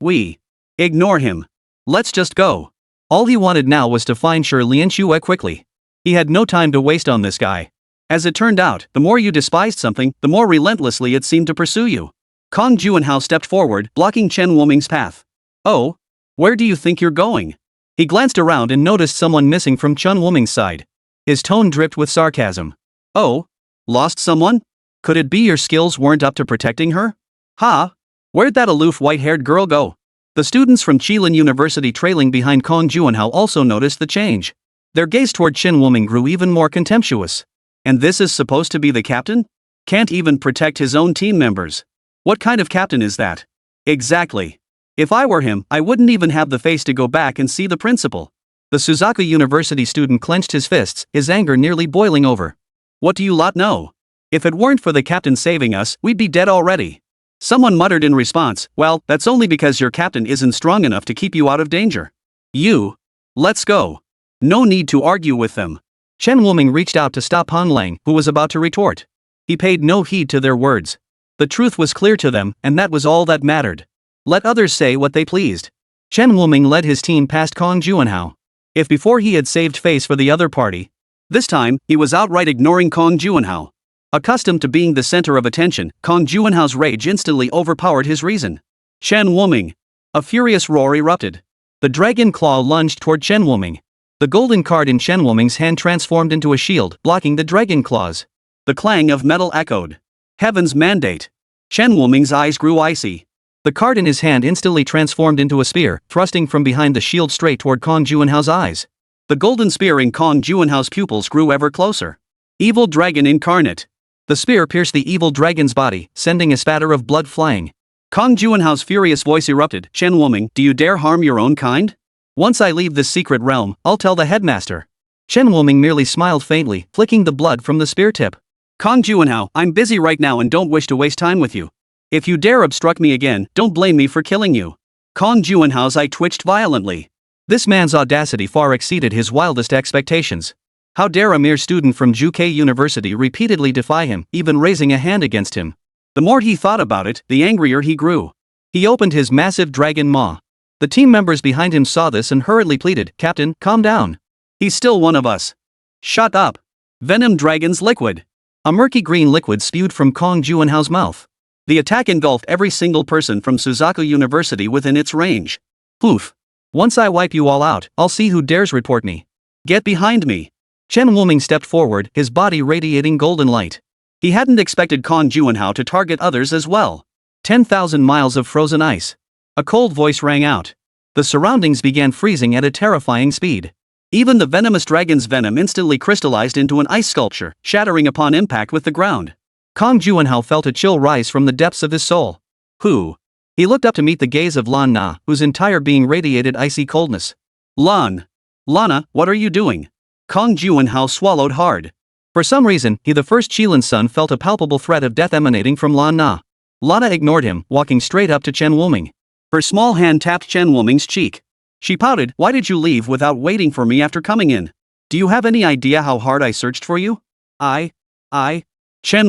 ignore him. Let's just go. All he wanted now was to find Shi Lianshue quickly. He had no time to waste on this guy. As it turned out, the more you despised something, the more relentlessly it seemed to pursue you. Kong Juanhao stepped forward, blocking Chen Wuming's path. Oh? Where do you think you're going? He glanced around and noticed someone missing from Chen Wuming's side. His tone dripped with sarcasm. Oh? Lost someone? Could it be your skills weren't up to protecting her? Ha? Where'd that aloof white-haired girl go? The students from Qilin University trailing behind Kong Juanhao also noticed the change. Their gaze toward Chen Wuming grew even more contemptuous. And this is supposed to be the captain? Can't even protect his own team members. What kind of captain is that? Exactly. If I were him, I wouldn't even have the face to go back and see the principal. The Suzaku University student clenched his fists, his anger nearly boiling over. What do you lot know? If it weren't for the captain saving us, we'd be dead already. Someone muttered in response, well, that's only because your captain isn't strong enough to keep you out of danger. Let's go. No need to argue with them. Chen Wuming reached out to stop Han Lang, who was about to retort. He paid no heed to their words. The truth was clear to them, and that was all that mattered. Let others say what they pleased. Chen Wuming led his team past Kong Juanhao. If before he had saved face for the other party, this time, he was outright ignoring Kong Juanhao. Accustomed to being the center of attention, Kong Juanhao's rage instantly overpowered his reason. Chen Wuming! A furious roar erupted. The dragon claw lunged toward Chen Wuming. The golden card in Chen Wuming's hand transformed into a shield, blocking the dragon claws. The clang of metal echoed. Heaven's mandate. Chen Wuming's eyes grew icy. The card in his hand instantly transformed into a spear, thrusting from behind the shield straight toward Kong Juanhao's eyes. The golden spear in Kong Juanhao's pupils grew ever closer. Evil dragon incarnate. The spear pierced the evil dragon's body, sending a spatter of blood flying. Kong Juanhao's furious voice erupted. Chen Wuming, do you dare harm your own kind? Once I leave this secret realm, I'll tell the headmaster. Chen Wuming merely smiled faintly, flicking the blood from the spear tip. Kong Juanhao, I'm busy right now and don't wish to waste time with you. If you dare obstruct me again, don't blame me for killing you. Kong Juanhao's eye twitched violently. This man's audacity far exceeded his wildest expectations. How dare a mere student from Juke University repeatedly defy him, even raising a hand against him? The more he thought about it, the angrier he grew. He opened his massive dragon maw. The team members behind him saw this and hurriedly pleaded, Captain, calm down. He's still one of us. Shut up. Venom Dragon's liquid. A murky green liquid spewed from Kong Juanhao's mouth. The attack engulfed every single person from Suzaku University within its range. Poof. Once I wipe you all out, I'll see who dares report me. Get behind me. Chen Wuming stepped forward, his body radiating golden light. He hadn't expected Kong Juanhao to target others as well. 10,000 miles of frozen ice. A cold voice rang out. The surroundings began freezing at a terrifying speed. Even the venomous dragon's venom instantly crystallized into an ice sculpture, shattering upon impact with the ground. Kong Juanhao felt a chill rise from the depths of his soul. Who? He looked up to meet the gaze of Lan Na, whose entire being radiated icy coldness. Lana, what are you doing? Kong Juanhao swallowed hard. For some reason, he the first Qilin's son felt a palpable threat of death emanating from Lan Na. Lana ignored him, walking straight up to Chen Wuming. Her small hand tapped Chen Wuming's cheek. She pouted, why did you leave without waiting for me after coming in? Do you have any idea how hard I searched for you? Chen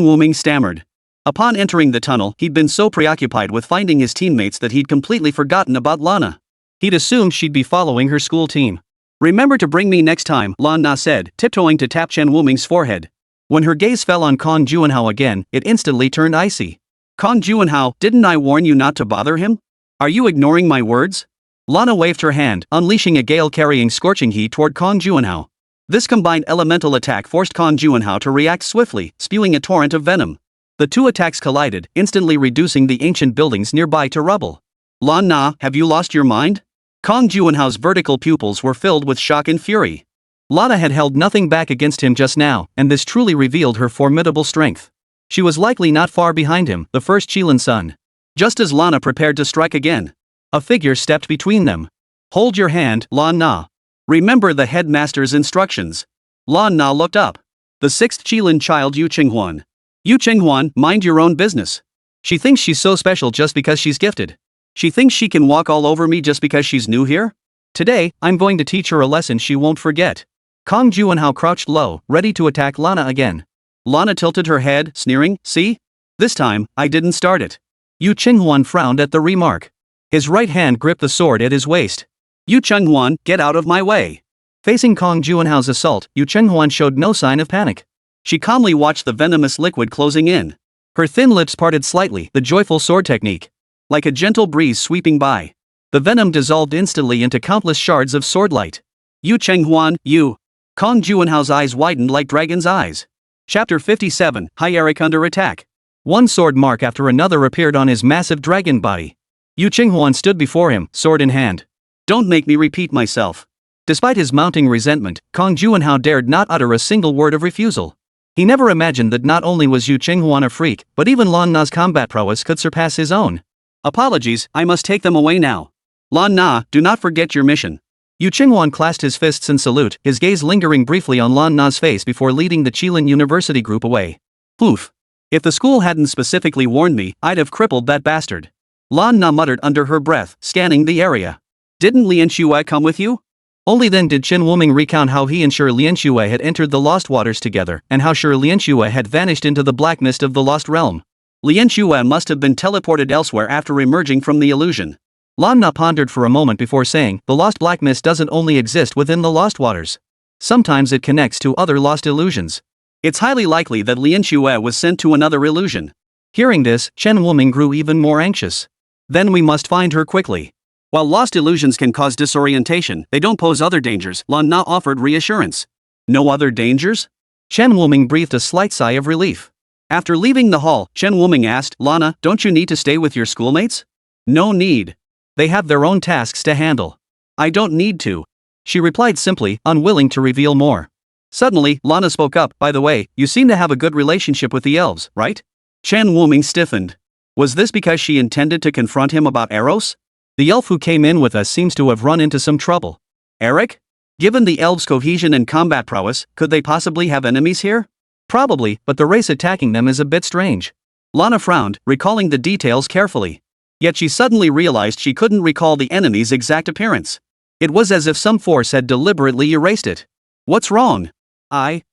Wuming stammered. Upon entering the tunnel, he'd been so preoccupied with finding his teammates that he'd completely forgotten about Lana. He'd assumed she'd be following her school team. Remember to bring me next time, Lan Na said, tiptoeing to tap Chen Wuming's forehead. When her gaze fell on Kong Juanhao again, it instantly turned icy. Kong Juanhao, didn't I warn you not to bother him? Are you ignoring my words? Lana waved her hand, unleashing a gale-carrying scorching heat toward Kong Juanhao. This combined elemental attack forced Kong Juanhao to react swiftly, spewing a torrent of venom. The two attacks collided, instantly reducing the ancient buildings nearby to rubble. Lan Na, have you lost your mind? Kong Juanhao's vertical pupils were filled with shock and fury. Lana had held nothing back against him just now, and this truly revealed her formidable strength. She was likely not far behind him, the first Qilin son. Just as Lana prepared to strike again, a figure stepped between them. Hold your hand, Lan Na. Remember the headmaster's instructions. Lan Na looked up. The sixth Qilin child Yu Qinghuan. Yu Qinghuan, mind your own business. She thinks she's so special just because she's gifted. She thinks she can walk all over me just because she's new here? Today, I'm going to teach her a lesson she won't forget. Kong Juanhao crouched low, ready to attack Lana again. Lana tilted her head, sneering, see? This time, I didn't start it. Yu Qinghuan frowned at the remark. His right hand gripped the sword at his waist. Yu Qinghuan, get out of my way. Facing Kong Juanhao's assault, Yu Qinghuan showed no sign of panic. She calmly watched the venomous liquid closing in. Her thin lips parted slightly, the joyful sword technique. Like a gentle breeze sweeping by. The venom dissolved instantly into countless shards of swordlight. Yu Qinghuan, you. Kong Juanhao's eyes widened like dragon's eyes. Chapter 57, Hierarch under attack. One sword mark after another appeared on his massive dragon body. Yu Qinghuan stood before him, sword in hand. Don't make me repeat myself. Despite his mounting resentment, Kong Juanhao dared not utter a single word of refusal. He never imagined that not only was Yu Qinghuan a freak, but even Lan Na's combat prowess could surpass his own. Apologies, I must take them away now. Lan Na, do not forget your mission. Yu Qinghuan clasped his fists in salute, his gaze lingering briefly on Lan Na's face before leading the Qilin University group away. Oof. If the school hadn't specifically warned me, I'd have crippled that bastard. Lan Na muttered under her breath, scanning the area. Didn't Lian Xue come with you? Only then did Chen Wuming recount how he and Shi Lian Xue had entered the Lost Waters together, and how Shi Lian Xue had vanished into the black mist of the Lost Realm. Lian Xue must have been teleported elsewhere after emerging from the illusion. Lan Na pondered for a moment before saying, the Lost Black Mist doesn't only exist within the Lost Waters. Sometimes it connects to other lost illusions. It's highly likely that Lian Xue was sent to another illusion. Hearing this, Chen Wuming grew even more anxious. Then we must find her quickly. While lost illusions can cause disorientation, they don't pose other dangers, Lan Na offered reassurance. No other dangers? Chen Wuming breathed a slight sigh of relief. After leaving the hall, Chen Wuming asked, Lana, don't you need to stay with your schoolmates? No need. They have their own tasks to handle. I don't need to. She replied simply, unwilling to reveal more. Suddenly, Lana spoke up, by the way, you seem to have a good relationship with the elves, right? Chen Wuming stiffened. Was this because she intended to confront him about Eros? The elf who came in with us seems to have run into some trouble. Eric? Given the elves' cohesion and combat prowess, could they possibly have enemies here? Probably, but the race attacking them is a bit strange. Lana frowned, recalling the details carefully. Yet she suddenly realized she couldn't recall the enemy's exact appearance. It was as if some force had deliberately erased it. What's wrong? I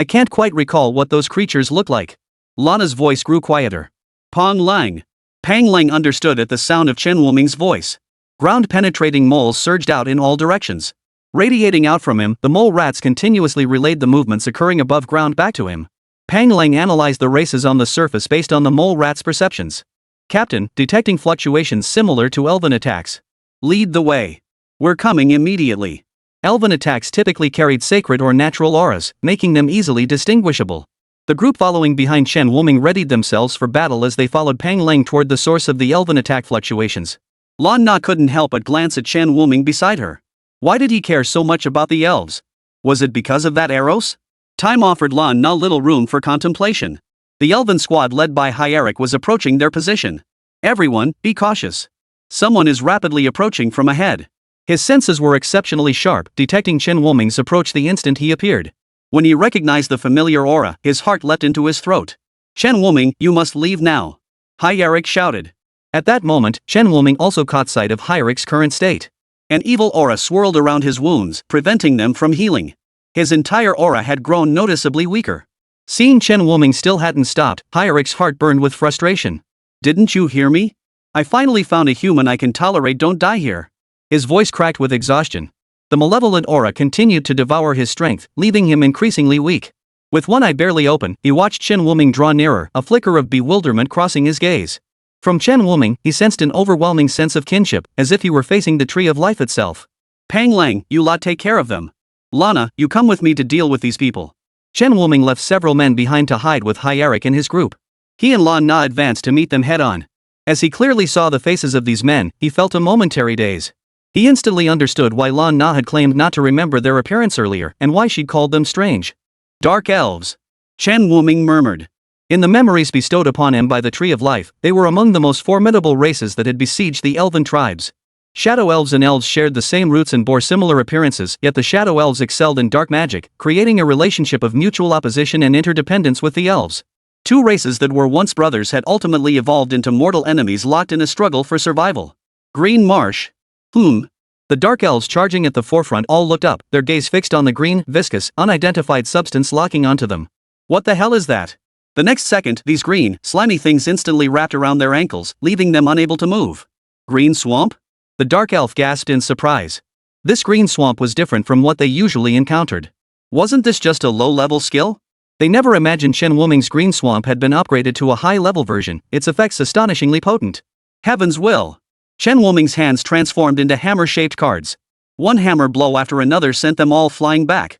can't quite recall what those creatures look like. Lana's voice grew quieter. Pang Lang. Pang Lang understood at the sound of Chen Wuming's voice. Ground-penetrating moles surged out in all directions. Radiating out from him, the mole rats continuously relayed the movements occurring above ground back to him. Pang Lang analyzed the races on the surface based on the mole rats' perceptions. Captain, detecting fluctuations similar to elven attacks. Lead the way. We're coming immediately. Elven attacks typically carried sacred or natural auras, making them easily distinguishable. The group following behind Chen Wuming readied themselves for battle as they followed Pang Lang toward the source of the elven attack fluctuations. Lan Na couldn't help but glance at Chen Wuming beside her. Why did he care so much about the elves? Was it because of that Eros? Time offered Lan Na little room for contemplation. The elven squad led by Hierarch was approaching their position. Everyone, be cautious. Someone is rapidly approaching from ahead. His senses were exceptionally sharp, detecting Chen Wuming's approach the instant he appeared. When he recognized the familiar aura, his heart leapt into his throat. Chen Wuming, you must leave now. Hierarch shouted. At that moment, Chen Wuming also caught sight of Hierarch's current state. An evil aura swirled around his wounds, preventing them from healing. His entire aura had grown noticeably weaker. Seeing Chen Wuming still hadn't stopped, Hierarch's heart burned with frustration. Didn't you hear me? I finally found a human I can tolerate. Don't die here. His voice cracked with exhaustion. The malevolent aura continued to devour his strength, leaving him increasingly weak. With one eye barely open, he watched Chen Wuming draw nearer, a flicker of bewilderment crossing his gaze. From Chen Wuming, he sensed an overwhelming sense of kinship, as if he were facing the tree of life itself. Pang Lang, you lot take care of them. Lana, you come with me to deal with these people. Chen Wuming left several men behind to hide with Hyerik and his group. He and Lan Na advanced to meet them head-on. As he clearly saw the faces of these men, he felt a momentary daze. He instantly understood why Lan Na had claimed not to remember their appearance earlier, and why she'd called them strange. Dark elves. Chen Wuming murmured. In the memories bestowed upon him by the Tree of Life, they were among the most formidable races that had besieged the elven tribes. Shadow elves and elves shared the same roots and bore similar appearances, yet the shadow elves excelled in dark magic, creating a relationship of mutual opposition and interdependence with the elves. Two races that were once brothers had ultimately evolved into mortal enemies locked in a struggle for survival. Green Marsh. The dark elves charging at the forefront all looked up, their gaze fixed on the green, viscous, unidentified substance locking onto them. What the hell is that? The next second, these green, slimy things instantly wrapped around their ankles, leaving them unable to move. Green swamp? The dark elf gasped in surprise. This green swamp was different from what they usually encountered. Wasn't this just a low-level skill? They never imagined Chen Wuming's green swamp had been upgraded to a high-level version, its effects astonishingly potent. Heaven's will! Chen Wuming's hands transformed into hammer-shaped cards. One hammer blow after another sent them all flying back.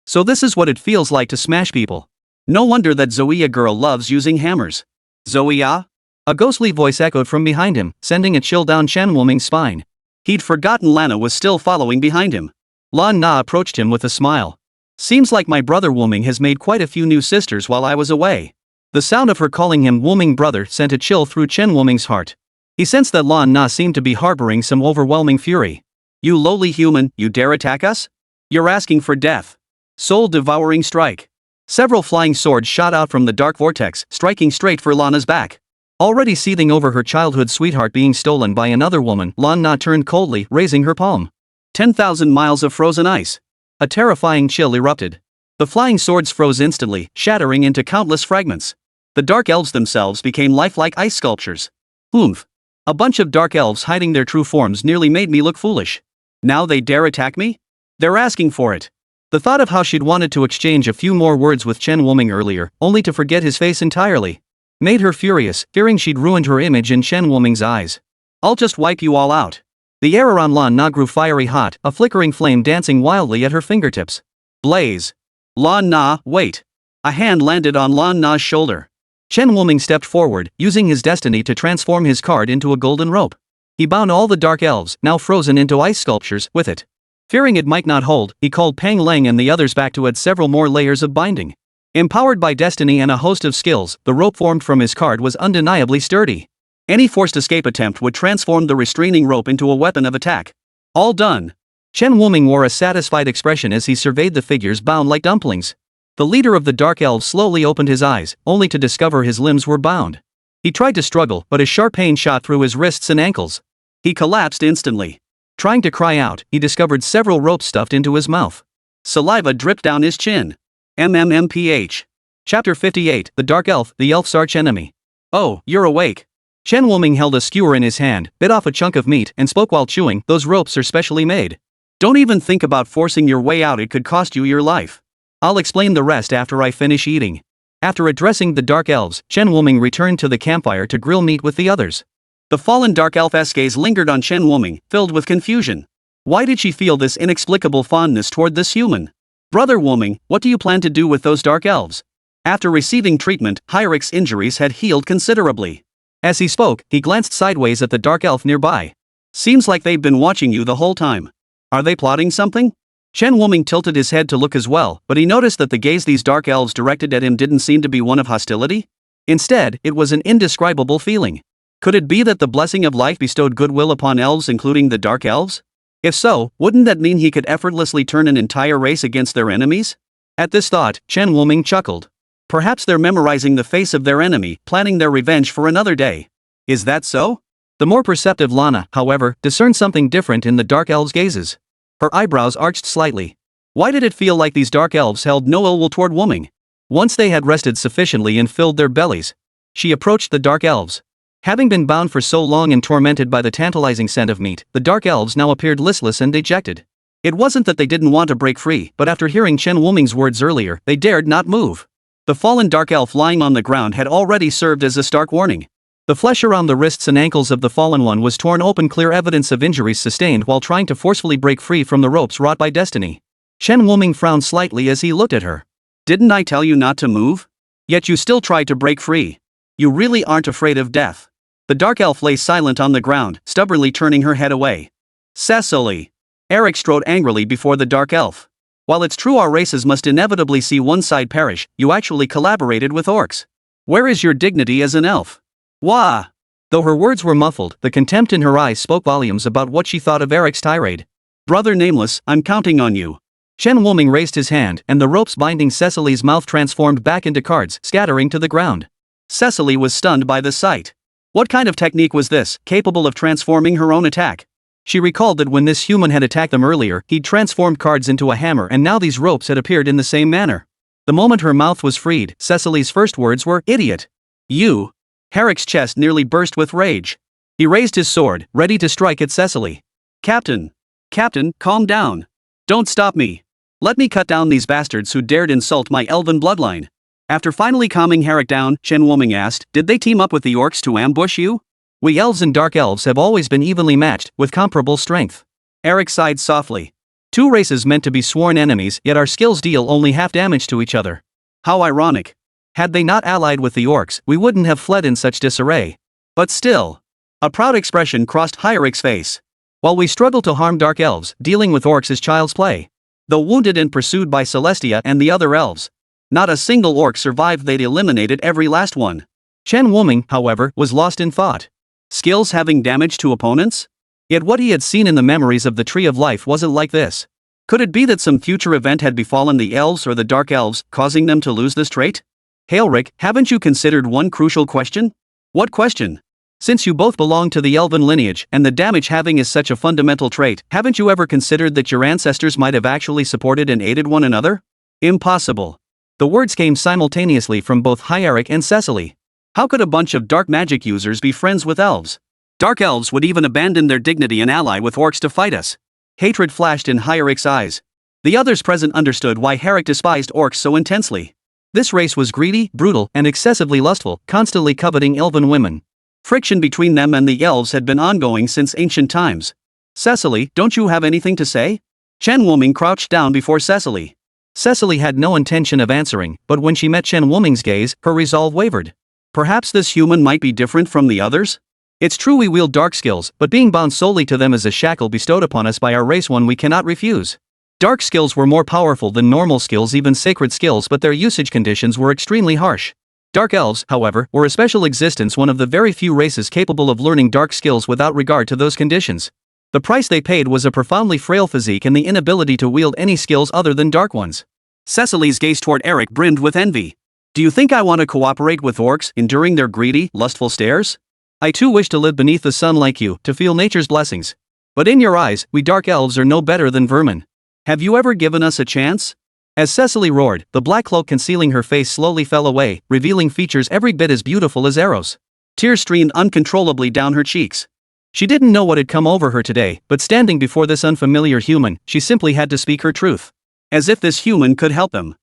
So this is what it feels like to smash people. No wonder that Zoea girl loves using hammers. Zoea? A ghostly voice echoed from behind him, sending a chill down Chen Wuming's spine. He'd forgotten Lana was still following behind him. Lan Na approached him with a smile. Seems like my brother Wuming has made quite a few new sisters while I was away. The sound of her calling him Wuming brother sent a chill through Chen Wuming's heart. He sensed that Lan Na seemed to be harboring some overwhelming fury. You lowly human, you dare attack us? You're asking for death. Soul-devouring strike. Several flying swords shot out from the dark vortex, striking straight for Lana's back. Already seething over her childhood sweetheart being stolen by another woman, Lan Na turned coldly, raising her palm. 10,000 miles of frozen ice. A terrifying chill erupted. The flying swords froze instantly, shattering into countless fragments. The dark elves themselves became lifelike ice sculptures. A bunch of dark elves hiding their true forms nearly made me look foolish. Now they dare attack me? They're asking for it. The thought of how she'd wanted to exchange a few more words with Chen Wuming earlier, only to forget his face entirely, made her furious, fearing she'd ruined her image in Chen Wuming's eyes. I'll just wipe you all out. The air around Lan Na grew fiery hot, a flickering flame dancing wildly at her fingertips. Blaze. Lan Na, wait. A hand landed on Lan Na's shoulder. Chen Wuming stepped forward, using his destiny to transform his card into a golden rope. He bound all the dark elves, now frozen into ice sculptures, with it. Fearing it might not hold, he called Pang Lang and the others back to add several more layers of binding. Empowered by destiny and a host of skills, the rope formed from his card was undeniably sturdy. Any forced escape attempt would transform the restraining rope into a weapon of attack. All done. Chen Wuming wore a satisfied expression as he surveyed the figures bound like dumplings. The leader of the dark elves slowly opened his eyes, only to discover his limbs were bound. He tried to struggle, but a sharp pain shot through his wrists and ankles. He collapsed instantly. Trying to cry out, he discovered several ropes stuffed into his mouth. Saliva dripped down his chin. MMMPH. Chapter 58, The Dark Elf, the Elf's Arch-Enemy. Oh, you're awake. Chen Wuming held a skewer in his hand, bit off a chunk of meat, and spoke while chewing. Those ropes are specially made. Don't even think about forcing your way out, it could cost you your life. I'll explain the rest after I finish eating. After addressing the dark elves, Chen Wuming returned to the campfire to grill meat with the others. The fallen dark elf's gaze lingered on Chen Wuming, filled with confusion. Why did she feel this inexplicable fondness toward this human? Brother Wuming, what do you plan to do with those dark elves? After receiving treatment, Hyrik's injuries had healed considerably. As he spoke, he glanced sideways at the dark elf nearby. Seems like they've been watching you the whole time. Are they plotting something? Chen Wuming tilted his head to look as well, but he noticed that the gaze these dark elves directed at him didn't seem to be one of hostility. Instead, it was an indescribable feeling. Could it be that the blessing of life bestowed goodwill upon elves, including the dark elves? If so, wouldn't that mean he could effortlessly turn an entire race against their enemies? At this thought, Chen Wuming chuckled. Perhaps they're memorizing the face of their enemy, planning their revenge for another day. Is that so? The more perceptive Lana, however, discerned something different in the dark elves' gazes. Her eyebrows arched slightly. Why did it feel like these dark elves held no ill will toward Wuming? Once they had rested sufficiently and filled their bellies, she approached the dark elves. Having been bound for so long and tormented by the tantalizing scent of meat, the dark elves now appeared listless and dejected. It wasn't that they didn't want to break free, but after hearing Chen Wuming's words earlier, they dared not move. The fallen dark elf lying on the ground had already served as a stark warning. The flesh around the wrists and ankles of the fallen one was torn open, clear evidence of injuries sustained while trying to forcefully break free from the ropes wrought by destiny. Chen Wuming frowned slightly as he looked at her. Didn't I tell you not to move? Yet you still tried to break free. You really aren't afraid of death. The dark elf lay silent on the ground, stubbornly turning her head away. Cecily. Eric strode angrily before the dark elf. While it's true our races must inevitably see one side perish, you actually collaborated with orcs. Where is your dignity as an elf? Wah! Though her words were muffled, the contempt in her eyes spoke volumes about what she thought of Eric's tirade. Brother Nameless, I'm counting on you. Chen Wuming raised his hand, and the ropes binding Cecily's mouth transformed back into cards, scattering to the ground. Cecily was stunned by the sight. What kind of technique was this, capable of transforming her own attack? She recalled that when this human had attacked them earlier, he'd transformed cards into a hammer, and now these ropes had appeared in the same manner. The moment her mouth was freed, Cecily's first words were, "Idiot! You!" Herrick's chest nearly burst with rage. He raised his sword, ready to strike at Cecily. Captain! Captain, calm down. Don't stop me. Let me cut down these bastards who dared insult my elven bloodline. After finally calming Herrick down, Chen Wuming asked, did they team up with the orcs to ambush you? We elves and dark elves have always been evenly matched, with comparable strength. Eric sighed softly. Two races meant to be sworn enemies, yet our skills deal only half damage to each other. How ironic. Had they not allied with the orcs, we wouldn't have fled in such disarray. But still. A proud expression crossed Hyric's face. While we struggle to harm dark elves, dealing with orcs is child's play. Though wounded and pursued by Celestia and the other elves, not a single orc survived. They'd eliminated every last one. Chen Wuming, however, was lost in thought. Skills having damage to opponents? Yet what he had seen in the memories of the Tree of Life wasn't like this. Could it be that some future event had befallen the elves or the dark elves, causing them to lose this trait? Hailrick, haven't you considered one crucial question? What question? Since you both belong to the elven lineage, and the damage having is such a fundamental trait, haven't you ever considered that your ancestors might have actually supported and aided one another? Impossible. The words came simultaneously from both Hyaric and Cecily. How could a bunch of dark magic users be friends with elves? Dark elves would even abandon their dignity and ally with orcs to fight us. Hatred flashed in Hyaric's eyes. The others present understood why Hyaric despised orcs so intensely. This race was greedy, brutal, and excessively lustful, constantly coveting elven women. Friction between them and the elves had been ongoing since ancient times. Cecily, don't you have anything to say? Chen Wuming crouched down before Cecily. Cecily had no intention of answering, but when she met Chen Wuming's gaze, her resolve wavered. Perhaps this human might be different from the others? It's true we wield dark skills, but being bound solely to them is a shackle bestowed upon us by our race, one we cannot refuse. Dark skills were more powerful than normal skills, even sacred skills, but their usage conditions were extremely harsh. Dark elves, however, were a special existence, one of the very few races capable of learning dark skills without regard to those conditions. The price they paid was a profoundly frail physique and the inability to wield any skills other than dark ones. Cecily's gaze toward Eric brimmed with envy. Do you think I want to cooperate with orcs, enduring their greedy, lustful stares? I too wish to live beneath the sun like you, to feel nature's blessings. But in your eyes, we dark elves are no better than vermin. Have you ever given us a chance? As Cecily roared, the black cloak concealing her face slowly fell away, revealing features every bit as beautiful as arrows. Tears streamed uncontrollably down her cheeks. She didn't know what had come over her today, but standing before this unfamiliar human, she simply had to speak her truth. As if this human could help them.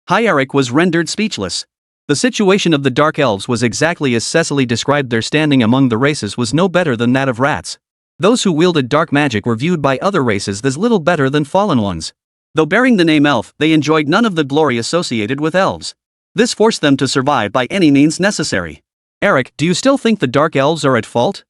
Hyaric was rendered speechless. The situation of the dark elves was exactly as Cecily described. Their standing among the races was no better than that of rats. Those who wielded dark magic were viewed by other races as little better than fallen ones. Though bearing the name elf, they enjoyed none of the glory associated with elves. This forced them to survive by any means necessary. Eric, do you still think the dark elves are at fault?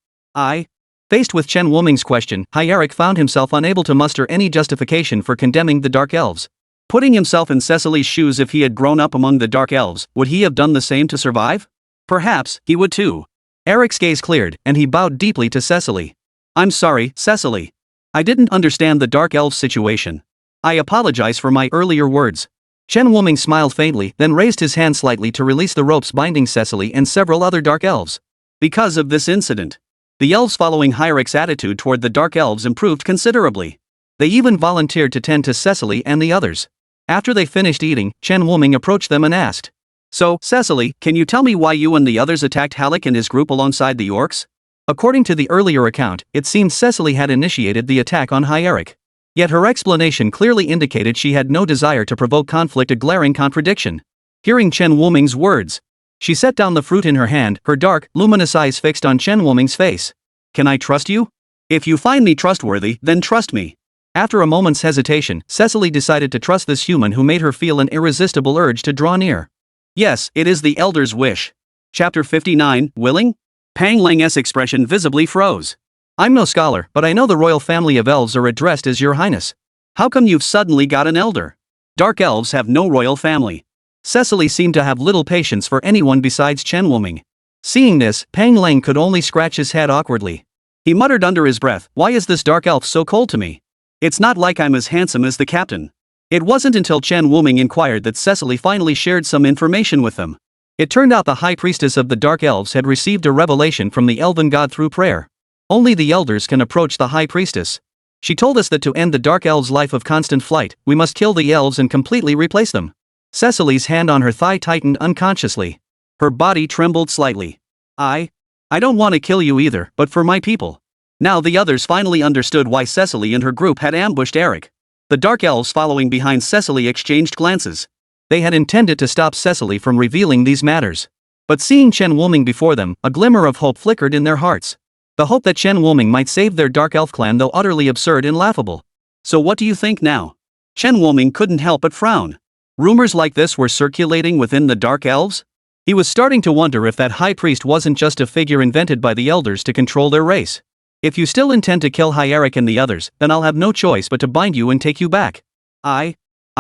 Faced with Chen Wuming's question, Hyaric found himself unable to muster any justification for condemning the dark elves. Putting himself in Cecily's shoes, if he had grown up among the dark elves, would he have done the same to survive? Perhaps he would too. Eric's gaze cleared, and he bowed deeply to Cecily. I'm sorry, Cecily. I didn't understand the dark elves' situation. I apologize for my earlier words. Chen Wuming smiled faintly, then raised his hand slightly to release the ropes binding Cecily and several other dark elves. Because of this incident, the elves following Hyric's attitude toward the dark elves improved considerably. They even volunteered to tend to Cecily and the others. After they finished eating, Chen Wuming approached them and asked, So, Cecily, can you tell me why you and the others attacked Halleck and his group alongside the orcs? According to the earlier account, it seemed Cecily had initiated the attack on Hyaric. Yet her explanation clearly indicated she had no desire to provoke conflict, a glaring contradiction. Hearing Chen Wuming's words, She set down the fruit in her hand, her dark, luminous eyes fixed on Chen Wuming's face. Can I trust you? If you find me trustworthy, then trust me. After a moment's hesitation, Cecily decided to trust this human who made her feel an irresistible urge to draw near. Yes, it is the Elder's wish. Chapter 59, Willing? Pang Lang's expression visibly froze. I'm no scholar, but I know the royal family of elves are addressed as Your Highness. How come you've suddenly got an elder? Dark elves have no royal family. Cecily seemed to have little patience for anyone besides Chen Wuming. Seeing this, Pang Lang could only scratch his head awkwardly. He muttered under his breath, why is this dark elf so cold to me? It's not like I'm as handsome as the captain. It wasn't until Chen Wuming inquired that Cecily finally shared some information with them. It turned out the high priestess of the dark elves had received a revelation from the elven god through prayer. Only the elders can approach the high priestess. She told us that to end the dark elves' life of constant flight, we must kill the elves and completely replace them. Cecily's hand on her thigh tightened unconsciously. Her body trembled slightly. I don't want to kill you either, but for my people. Now the others finally understood why Cecily and her group had ambushed Eric. The dark elves following behind Cecily exchanged glances. They had intended to stop Cecily from revealing these matters. But seeing Chen Wuming before them, a glimmer of hope flickered in their hearts. The hope that Chen Wuming might save their dark elf clan, though utterly absurd and laughable. So what do you think now? Chen Wuming couldn't help but frown. Rumors like this were circulating within the dark elves? He was starting to wonder if that high priest wasn't just a figure invented by the elders to control their race. If you still intend to kill Eric and the others, then I'll have no choice but to bind you and take you back. I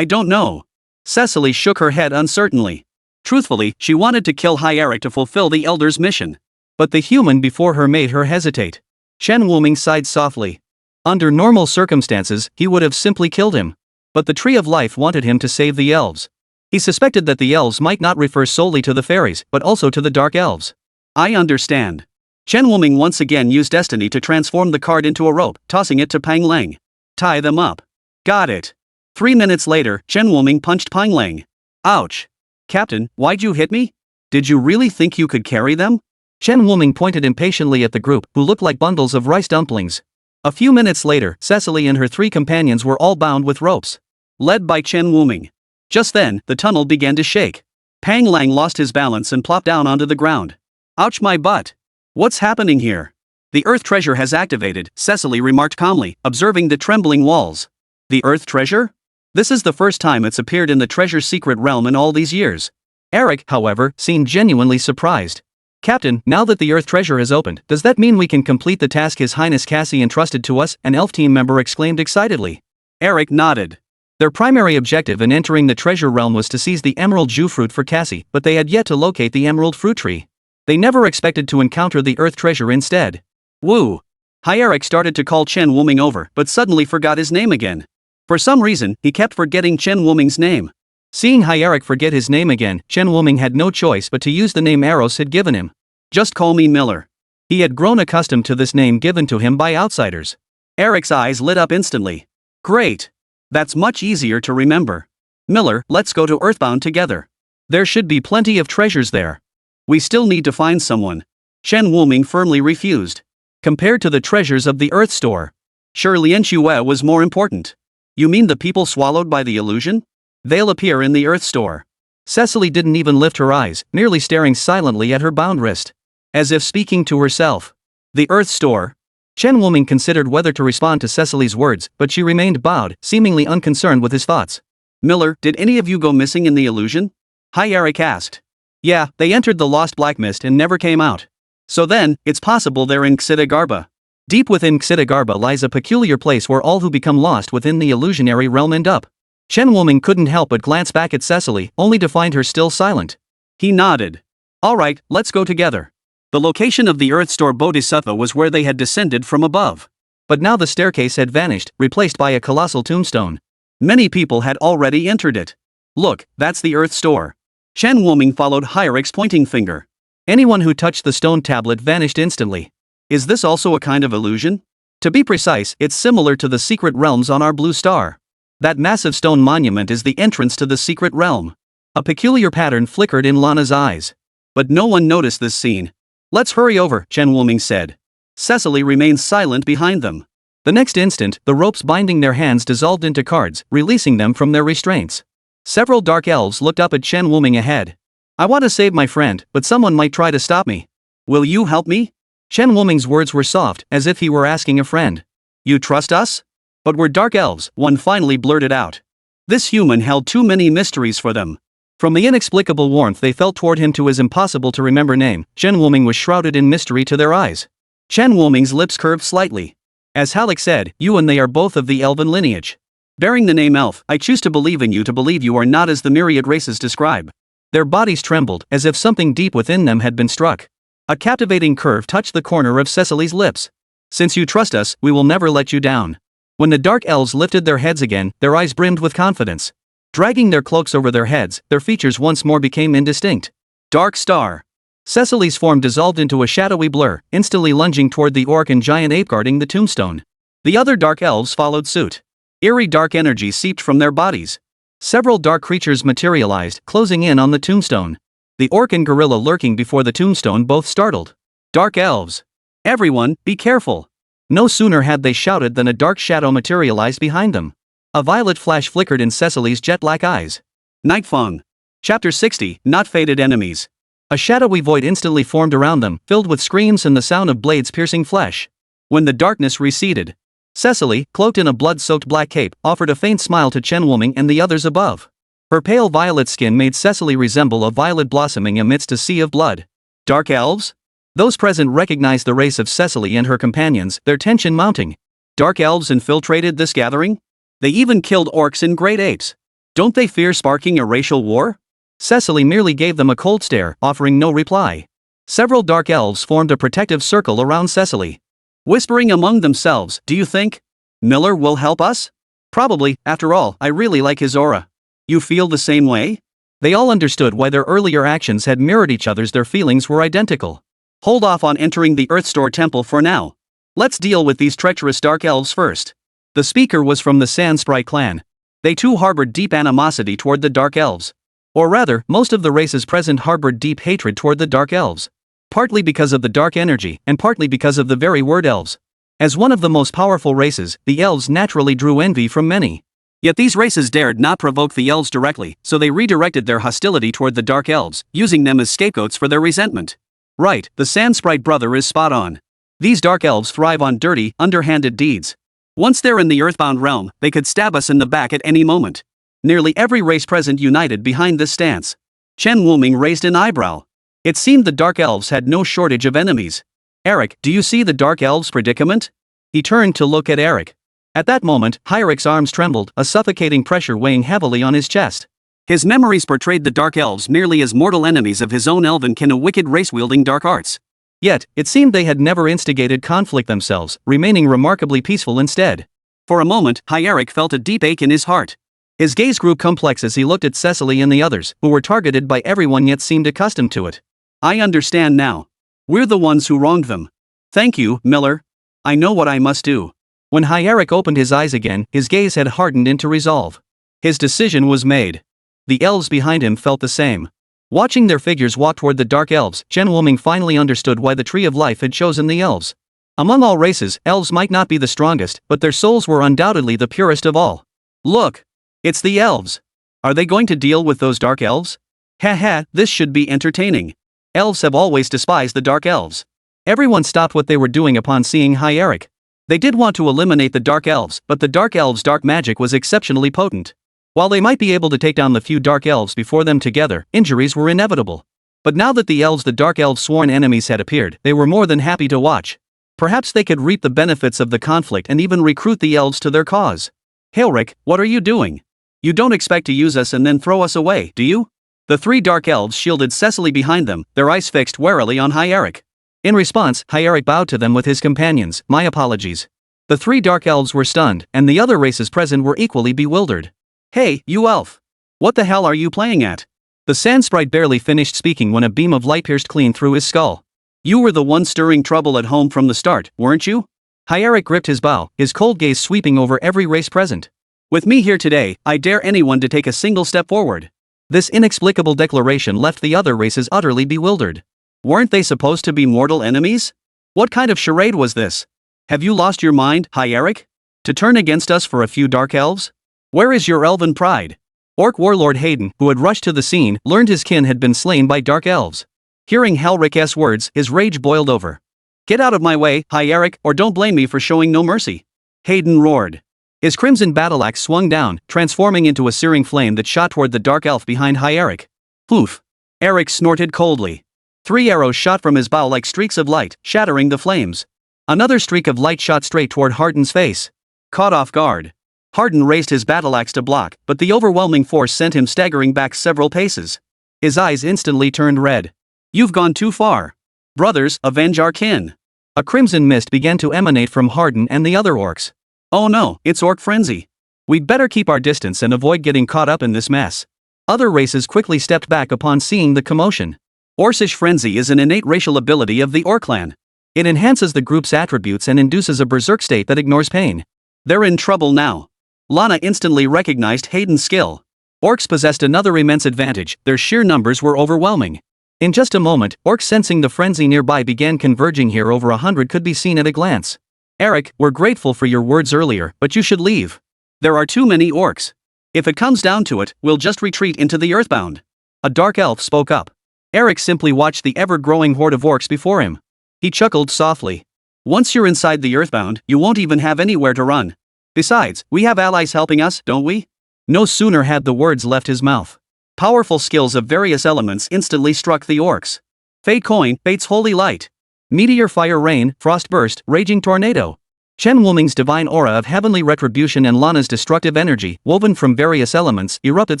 don't know. Cecily shook her head uncertainly. Truthfully, she wanted to kill Eric to fulfill the elders' mission. But the human before her made her hesitate. Chen Wuming sighed softly. Under normal circumstances, he would have simply killed him. But the Tree of Life wanted him to save the elves. He suspected that the elves might not refer solely to the fairies, but also to the dark elves. I understand. Chen Wuming once again used destiny to transform the card into a rope, tossing it to Pang Lang. Tie them up. Got it. 3 minutes later, Chen Wuming punched Pang Lang. Ouch. Captain, why'd you hit me? Did you really think you could carry them? Chen Wuming pointed impatiently at the group, who looked like bundles of rice dumplings. A few minutes later, Cecily and her 3 companions were all bound with ropes. Led by Chen Wuming. Just then, the tunnel began to shake. Pang Lang lost his balance and plopped down onto the ground. Ouch, my butt. What's happening here? The Earth Treasure has activated, Cecily remarked calmly, observing the trembling walls. The Earth Treasure? This is the first time it's appeared in the Treasure's secret realm in all these years. Eric, however, seemed genuinely surprised. Captain, now that the Earth Treasure has opened, does that mean we can complete the task His Highness Cassie entrusted to us? An elf team member exclaimed excitedly. Eric nodded. Their primary objective in entering the treasure realm was to seize the emerald Jew fruit for Cassie, but they had yet to locate the emerald fruit tree. They never expected to encounter the Earth Treasure instead. Woo! Eric started to call Chen Wuming over, but suddenly forgot his name again. For some reason, he kept forgetting Chen Wuming's name. Seeing Eric forget his name again, Chen Wuming had no choice but to use the name Eros had given him. Just call me Miller. He had grown accustomed to this name given to him by outsiders. Eric's eyes lit up instantly. Great! That's much easier to remember. Miller, let's go to Earthbound together. There should be plenty of treasures there. We still need to find someone. Chen Wuming firmly refused. Compared to the treasures of the Earth Store, sure Lien Xue was more important. You mean the people swallowed by the illusion? They'll appear in the Earth Store. Cecily didn't even lift her eyes, merely staring silently at her bound wrist. As if speaking to herself. The Earth Store? Chen Wuming considered whether to respond to Cecily's words, but she remained bowed, seemingly unconcerned with his thoughts. Miller, did any of you go missing in the illusion? Eric asked. Yeah, they entered the Lost Black Mist and never came out. So then, it's possible they're in Xidagarba. Deep within Xidagarba lies a peculiar place where all who become lost within the illusionary realm end up. Chen Wuming couldn't help but glance back at Cecily, only to find her still silent. He nodded. Alright, let's go together. The location of the Earth Store Bodhisattva was where they had descended from above. But now the staircase had vanished, replaced by a colossal tombstone. Many people had already entered it. Look, that's the Earth Store. Chen Wuming followed Eric's pointing finger. Anyone who touched the stone tablet vanished instantly. Is this also a kind of illusion? To be precise, it's similar to the secret realms on our blue star. That massive stone monument is the entrance to the secret realm. A peculiar pattern flickered in Lana's eyes. But no one noticed this scene. Let's hurry over, Chen Wuming said. Cecily remained silent behind them. The next instant, the ropes binding their hands dissolved into cards, releasing them from their restraints. Several dark elves looked up at Chen Wuming ahead. I want to save my friend, but someone might try to stop me. Will you help me? Chen Wuming's words were soft, as if he were asking a friend. You trust us? But we're dark elves, one finally blurted out. This human held too many mysteries for them. From the inexplicable warmth they felt toward him to his impossible to remember name, Chen Wuming was shrouded in mystery to their eyes. Chen Wuming's lips curved slightly. As Halleck said, you and they are both of the elven lineage. Bearing the name elf, I choose to believe in you to believe you are not as the myriad races describe. Their bodies trembled, as if something deep within them had been struck. A captivating curve touched the corner of Cecily's lips. Since you trust us, we will never let you down. When the dark elves lifted their heads again, their eyes brimmed with confidence. Dragging their cloaks over their heads, their features once more became indistinct. Dark Star. Cecily's form dissolved into a shadowy blur, instantly lunging toward the orc and giant ape guarding the tombstone. The other dark elves followed suit. Eerie dark energy seeped from their bodies. Several dark creatures materialized, closing in on the tombstone. The orc and gorilla lurking before the tombstone both startled. Dark elves. Everyone, be careful. No sooner had they shouted than a dark shadow materialized behind them. A violet flash flickered in Cecily's jet-black eyes. Nightfang. Chapter 60, Not Fated Enemies. A shadowy void instantly formed around them, filled with screams and the sound of blades piercing flesh. When the darkness receded, Cecily, cloaked in a blood-soaked black cape, offered a faint smile to Chen Wuming and the others above. Her pale violet skin made Cecily resemble a violet blossoming amidst a sea of blood. Dark elves? Those present recognized the race of Cecily and her companions, their tension mounting. Dark elves infiltrated this gathering? They even killed orcs and great apes. Don't they fear sparking a racial war? Cecily merely gave them a cold stare, offering no reply. Several dark elves formed a protective circle around Cecily. Whispering among themselves, do you think Miller will help us? Probably, after all, I really like his aura. You feel the same way? They all understood why their earlier actions had mirrored each other's. Their feelings were identical. Hold off on entering the Earthstore Temple for now. Let's deal with these treacherous dark elves first. The speaker was from the Sand Sprite clan. They too harbored deep animosity toward the dark elves. Or rather, most of the races present harbored deep hatred toward the dark elves. Partly because of the dark energy, and partly because of the very word elves. As one of the most powerful races, the elves naturally drew envy from many. Yet these races dared not provoke the elves directly, so they redirected their hostility toward the dark elves, using them as scapegoats for their resentment. Right, the Sand Sprite brother is spot on. These dark elves thrive on dirty, underhanded deeds. Once they're in the earthbound realm, they could stab us in the back at any moment. Nearly every race present united behind this stance. Chen Wuming raised an eyebrow. It seemed the dark elves had no shortage of enemies. Eric, do you see the dark elves' predicament? He turned to look at Eric. At that moment, Hieric's arms trembled, a suffocating pressure weighing heavily on his chest. His memories portrayed the dark elves merely as mortal enemies of his own elven kin, a wicked race wielding dark arts. Yet, it seemed they had never instigated conflict themselves, remaining remarkably peaceful instead. For a moment, Hyeric felt a deep ache in his heart. His gaze grew complex as he looked at Cecily and the others, who were targeted by everyone yet seemed accustomed to it. I understand now. We're the ones who wronged them. Thank you, Miller. I know what I must do. When Hyeric opened his eyes again, his gaze had hardened into resolve. His decision was made. The elves behind him felt the same. Watching their figures walk toward the dark elves, Chen Wuming finally understood why the Tree of Life had chosen the elves. Among all races, elves might not be the strongest, but their souls were undoubtedly the purest of all. Look! It's the elves! Are they going to deal with those dark elves? Haha, this should be entertaining. Elves have always despised the dark elves. Everyone stopped what they were doing upon seeing Hyeric. They did want to eliminate the dark elves, but the dark elves' dark magic was exceptionally potent. While they might be able to take down the few dark elves before them together, injuries were inevitable. But now that the dark elves' sworn enemies had appeared, they were more than happy to watch. Perhaps they could reap the benefits of the conflict and even recruit the elves to their cause. Hyeric, what are you doing? You don't expect to use us and then throw us away, do you? The three dark elves shielded Cecily behind them, their eyes fixed warily on Hyeric. In response, Hyeric bowed to them with his companions. My apologies. The three dark elves were stunned, and the other races present were equally bewildered. Hey, you elf! What the hell are you playing at? The Sand Sprite barely finished speaking when a beam of light pierced clean through his skull. You were the one stirring trouble at home from the start, weren't you? Hyeric gripped his bow, his cold gaze sweeping over every race present. With me here today, I dare anyone to take a single step forward. This inexplicable declaration left the other races utterly bewildered. Weren't they supposed to be mortal enemies? What kind of charade was this? Have you lost your mind, Hyeric? To turn against us for a few dark elves? Where is your elven pride? Orc warlord Hayden, who had rushed to the scene, learned his kin had been slain by dark elves. Hearing Halric's words, his rage boiled over. "Get out of my way, Hyeric, or don't blame me for showing no mercy," Hayden roared. His crimson battleaxe swung down, transforming into a searing flame that shot toward the dark elf behind Hyeric. Poof! Eric snorted coldly. 3 arrows shot from his bow like streaks of light, shattering the flames. Another streak of light shot straight toward Hardin's face. Caught off guard, Hardin raised his battleaxe to block, but the overwhelming force sent him staggering back several paces. His eyes instantly turned red. "You've gone too far. Brothers, avenge our kin." A crimson mist began to emanate from Hardin and the other orcs. "Oh no, it's orc frenzy. We'd better keep our distance and avoid getting caught up in this mess." Other races quickly stepped back upon seeing the commotion. Orcish frenzy is an innate racial ability of the orc clan. It enhances the group's attributes and induces a berserk state that ignores pain. They're in trouble now. Lana instantly recognized Hayden's skill. Orcs possessed another immense advantage: their sheer numbers were overwhelming. In just a moment, orcs sensing the frenzy nearby began converging here. Over 100 could be seen at a glance. "Eric, we're grateful for your words earlier, but you should leave. There are too many orcs. If it comes down to it, we'll just retreat into the Earthbound." A dark elf spoke up. Eric simply watched the ever-growing horde of orcs before him. He chuckled softly. "Once you're inside the Earthbound, you won't even have anywhere to run. Besides, we have allies helping us, don't we?" No sooner had the words left his mouth. Powerful skills of various elements instantly struck the orcs. Fate Coin, Fate's Holy Light. Meteor Fire Rain, Frost Burst, Raging Tornado. Chen Wuming's divine aura of heavenly retribution and Lana's destructive energy, woven from various elements, erupted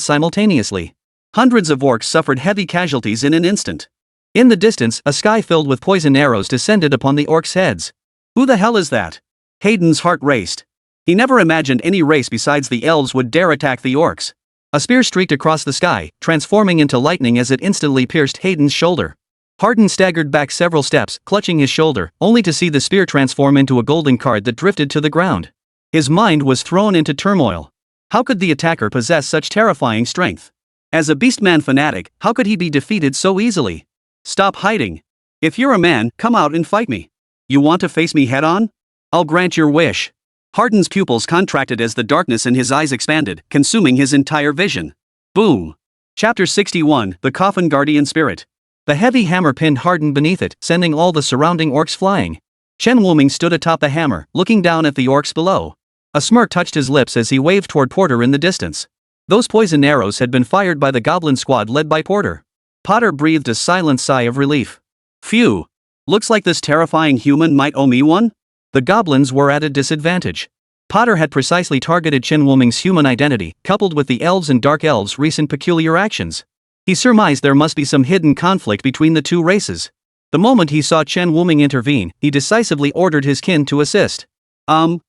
simultaneously. Hundreds of orcs suffered heavy casualties in an instant. In the distance, a sky filled with poison arrows descended upon the orcs' heads. "Who the hell is that?" Hayden's heart raced. He never imagined any race besides the elves would dare attack the orcs. A spear streaked across the sky, transforming into lightning as it instantly pierced Hayden's shoulder. Hardin staggered back several steps, clutching his shoulder, only to see the spear transform into a golden card that drifted to the ground. His mind was thrown into turmoil. How could the attacker possess such terrifying strength? As a beastman fanatic, how could he be defeated so easily? "Stop hiding. If you're a man, come out and fight me. You want to face me head-on? I'll grant your wish." Hardin's pupils contracted as the darkness in his eyes expanded, consuming his entire vision. Boom! Chapter 61, The Coffin Guardian Spirit. The heavy hammer pinned Hardin beneath it, sending all the surrounding orcs flying. Chen Wuming stood atop the hammer, looking down at the orcs below. A smirk touched his lips as he waved toward Porter in the distance. Those poison arrows had been fired by the goblin squad led by Porter. Potter breathed a silent sigh of relief. "Phew! Looks like this terrifying human might owe me one." The goblins were at a disadvantage. Potter had precisely targeted Chen Wuming's human identity, coupled with the elves' and dark elves' recent peculiar actions. He surmised there must be some hidden conflict between the two races. The moment he saw Chen Wuming intervene, he decisively ordered his kin to assist. I'm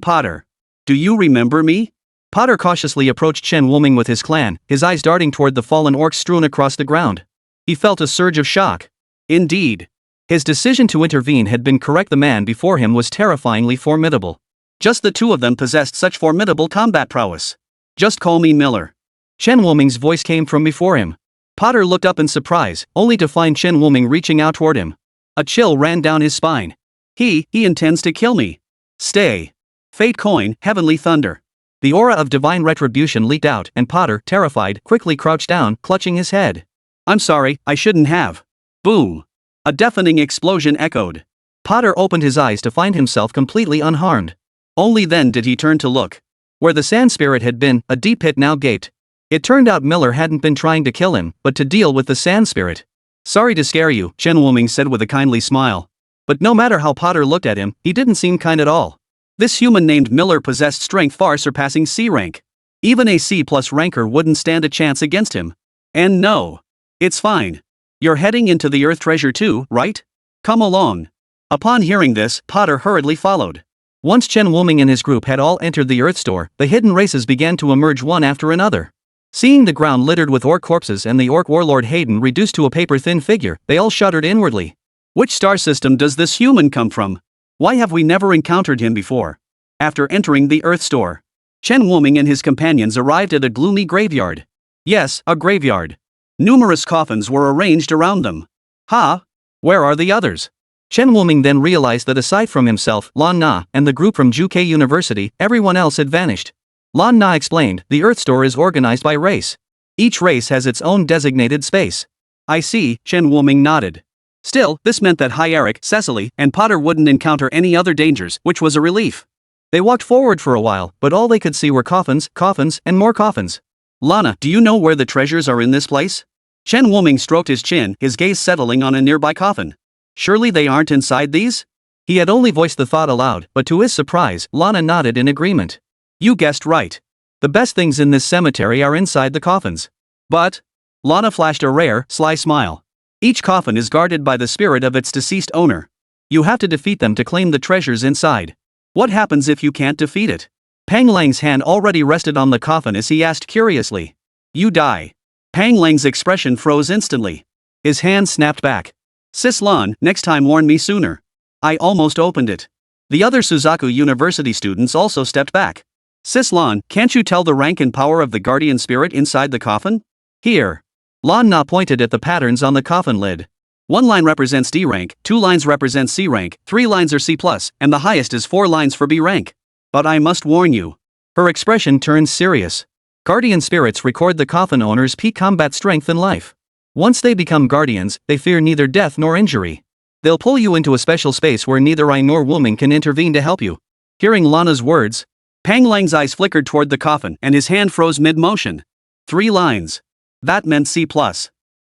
Potter. Do you remember me?" Potter cautiously approached Chen Wuming with his clan, his eyes darting toward the fallen orcs strewn across the ground. He felt a surge of shock. Indeed. His decision to intervene had been correct. The man before him was terrifyingly formidable. Just the two of them possessed such formidable combat prowess. "Just call me Miller." Chen Wuming's voice came from before him. Potter looked up in surprise, only to find Chen Wuming reaching out toward him. A chill ran down his spine. He intends to kill me. Stay. Fate Coin, Heavenly Thunder. The aura of divine retribution leaked out, and Potter, terrified, quickly crouched down, clutching his head. "I'm sorry, I shouldn't have." Boom! A deafening explosion echoed. Potter opened his eyes to find himself completely unharmed. Only then did he turn to look. Where the sand spirit had been, a deep pit now gaped. It turned out Miller hadn't been trying to kill him, but to deal with the sand spirit. "Sorry to scare you," Chen Wuming said with a kindly smile. But no matter how Potter looked at him, he didn't seem kind at all. This human named Miller possessed strength far surpassing C rank. Even a C+ ranker wouldn't stand a chance against him. "And no. It's fine. You're heading into the Earth Treasure too, right? Come along." Upon hearing this, Potter hurriedly followed. Once Chen Wuming and his group had all entered the Earth Store, the hidden races began to emerge one after another. Seeing the ground littered with orc corpses and the orc warlord Hayden reduced to a paper-thin figure, they all shuddered inwardly. Which star system does this human come from? Why have we never encountered him before? After entering the Earth Store, Chen Wuming and his companions arrived at a gloomy graveyard. Yes, a graveyard. Numerous coffins were arranged around them. Where are the others? Chen Wuming then realized that aside from himself, Lan Na, and the group from Juke University, everyone else had vanished. Lan Na explained, the Earth Store is organized by race. Each race has its own designated space. I see, Chen Wuming nodded. Still, this meant that Hyeric, Cecily, and Potter wouldn't encounter any other dangers, which was a relief. They walked forward for a while, but all they could see were coffins, and more coffins. Lana, do you know where the treasures are in this place? Chen Wuming stroked his chin, his gaze settling on a nearby coffin. Surely they aren't inside these? He had only voiced the thought aloud, but to his surprise, Lana nodded in agreement. You guessed right. The best things in this cemetery are inside the coffins. But? Lana flashed a rare, sly smile. Each coffin is guarded by the spirit of its deceased owner. You have to defeat them to claim the treasures inside. What happens if you can't defeat it? Pang Lang's hand already rested on the coffin as he asked curiously. You die. Pang Lang's expression froze instantly. His hand snapped back. Sis Lan, next time warn me sooner. I almost opened it. The other Suzaku University students also stepped back. Sis Lan, can't you tell the rank and power of the guardian spirit inside the coffin? Here. Lan Na pointed at the patterns on the coffin lid. 1 line represents D rank, 2 lines represent C rank, 3 lines are C+, and the highest is 4 lines for B rank. But I must warn you. Her expression turned serious. Guardian spirits record the coffin owner's peak combat strength in life. Once they become guardians, they fear neither death nor injury. They'll pull you into a special space where neither I nor Wuming can intervene to help you. Hearing Lana's words, Pang Lang's eyes flickered toward the coffin and his hand froze mid-motion. 3 lines. That meant C+.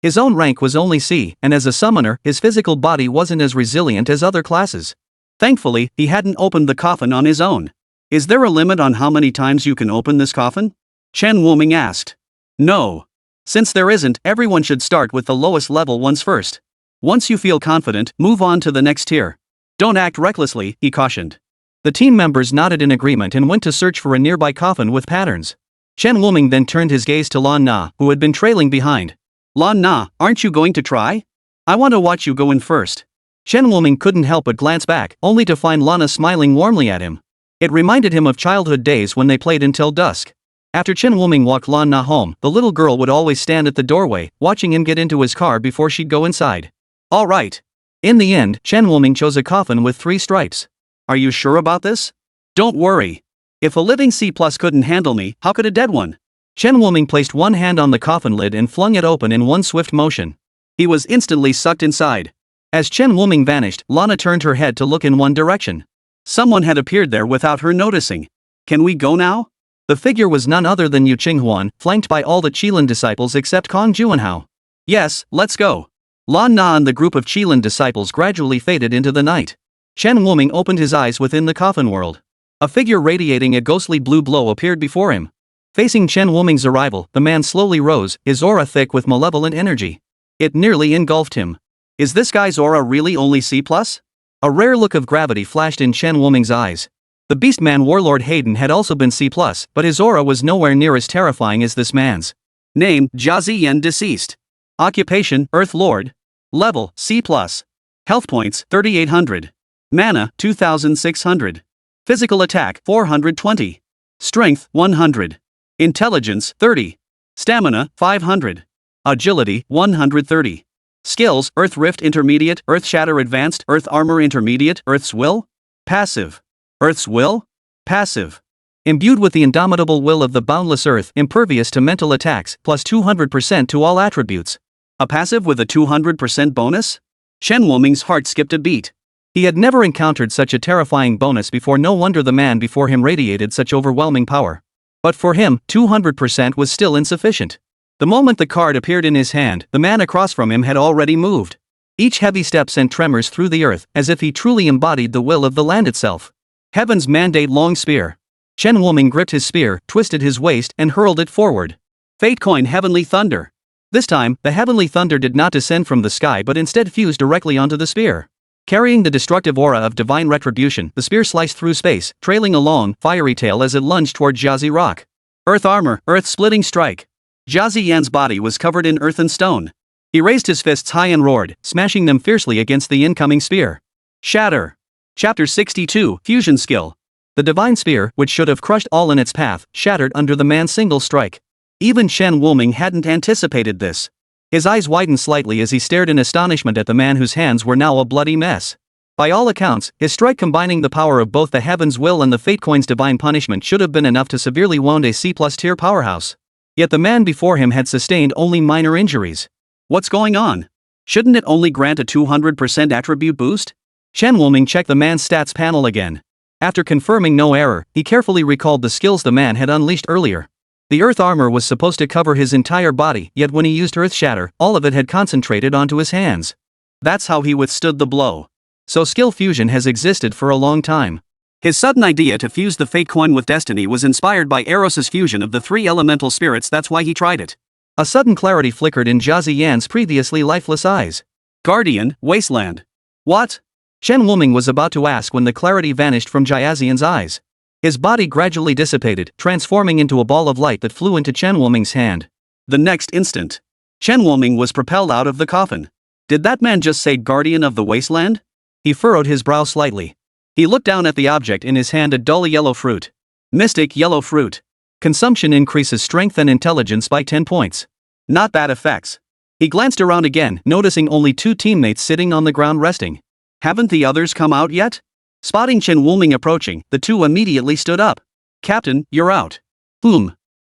His own rank was only C, and as a summoner, his physical body wasn't as resilient as other classes. Thankfully, he hadn't opened the coffin on his own. Is there a limit on how many times you can open this coffin? Chen Wuming asked. No. Since there isn't, everyone should start with the lowest level ones first. Once you feel confident, move on to the next tier. Don't act recklessly, he cautioned. The team members nodded in agreement and went to search for a nearby coffin with patterns. Chen Wuming then turned his gaze to Lan Na, who had been trailing behind. Lan Na, aren't you going to try? I want to watch you go in first. Chen Wuming couldn't help but glance back, only to find Lana smiling warmly at him. It reminded him of childhood days when they played until dusk. After Chen Wuming walked Lan Na home, the little girl would always stand at the doorway, watching him get into his car before she'd go inside. All right. In the end, Chen Wuming chose a coffin with 3 stripes. Are you sure about this? Don't worry. If a living C+ couldn't handle me, how could a dead one? Chen Wuming placed one hand on the coffin lid and flung it open in one swift motion. He was instantly sucked inside. As Chen Wuming vanished, Lana turned her head to look in one direction. Someone had appeared there without her noticing. Can we go now? The figure was none other than Yu Qinghuan, flanked by all the Qilin disciples except Kong Juanhao. Yes, let's go. Lan Na and the group of Qilin disciples gradually faded into the night. Chen Wuming opened his eyes within the coffin world. A figure radiating a ghostly blue glow appeared before him. Facing Chen Wuming's arrival, the man slowly rose, his aura thick with malevolent energy. It nearly engulfed him. Is this guy's aura really only C+? A rare look of gravity flashed in Chen Wuming's eyes. The beastman warlord Hayden had also been C+, but his aura was nowhere near as terrifying as this man's. Name, Jia Ziyan deceased. Occupation, Earth Lord. Level, C+. Health points, 3800. Mana, 2600. Physical attack, 420. Strength, 100. Intelligence, 30. Stamina, 500. Agility, 130. Skills, Earth Rift Intermediate, Earth Shatter Advanced, Earth Armor Intermediate, Earth's Will. Passive. Earth's Will? Passive. Imbued with the indomitable will of the boundless Earth, impervious to mental attacks, plus 200% to all attributes. A passive with a 200% bonus? Chen Wuming's heart skipped a beat. He had never encountered such a terrifying bonus before, no wonder the man before him radiated such overwhelming power. But for him, 200% was still insufficient. The moment the card appeared in his hand, the man across from him had already moved. Each heavy step sent tremors through the earth, as if he truly embodied the will of the land itself. Heaven's mandate long spear. Chen Wuming gripped his spear, twisted his waist, and hurled it forward. Fate coin Heavenly Thunder. This time, the heavenly thunder did not descend from the sky but instead fused directly onto the spear. Carrying the destructive aura of divine retribution, the spear sliced through space, trailing a long, fiery tail as it lunged toward Jiazi Rock. Earth Armor, Earth-Splitting Strike. Jiazi Yan's body was covered in earth and stone. He raised his fists high and roared, smashing them fiercely against the incoming spear. Shatter. Chapter 62, Fusion Skill. The divine spear, which should have crushed all in its path, shattered under the man's single strike. Even Chen Wuming hadn't anticipated this. His eyes widened slightly as he stared in astonishment at the man whose hands were now a bloody mess. By all accounts, his strike combining the power of both the Heaven's Will and the Fate Coin's divine punishment should have been enough to severely wound a C+ tier powerhouse. Yet the man before him had sustained only minor injuries. What's going on? Shouldn't it only grant a 200% attribute boost? Chen Wuming checked the man's stats panel again. After confirming no error, he carefully recalled the skills the man had unleashed earlier. The earth armor was supposed to cover his entire body, yet when he used Earth Shatter, all of it had concentrated onto his hands. That's how he withstood the blow. So skill fusion has existed for a long time. His sudden idea to fuse the Fate Coin with Destiny was inspired by Eros's fusion of the 3 elemental spirits. That's why he tried it. A sudden clarity flickered in Jia Ziyan's previously lifeless eyes. Guardian, Wasteland. What? Chen Wuming was about to ask when the clarity vanished from Jia Ziyan's eyes. His body gradually dissipated, transforming into a ball of light that flew into Chen Wuming's hand. The next instant, Chen Wuming was propelled out of the coffin. Did that man just say Guardian of the Wasteland? He furrowed his brow slightly. He looked down at the object in his hand, a dull yellow fruit. Mystic yellow fruit. Consumption increases strength and intelligence by 10 points. Not bad effects. He glanced around again, noticing only 2 teammates sitting on the ground resting. Haven't the others come out yet? Spotting Chen Wuming approaching, the 2 immediately stood up. Captain, you're out.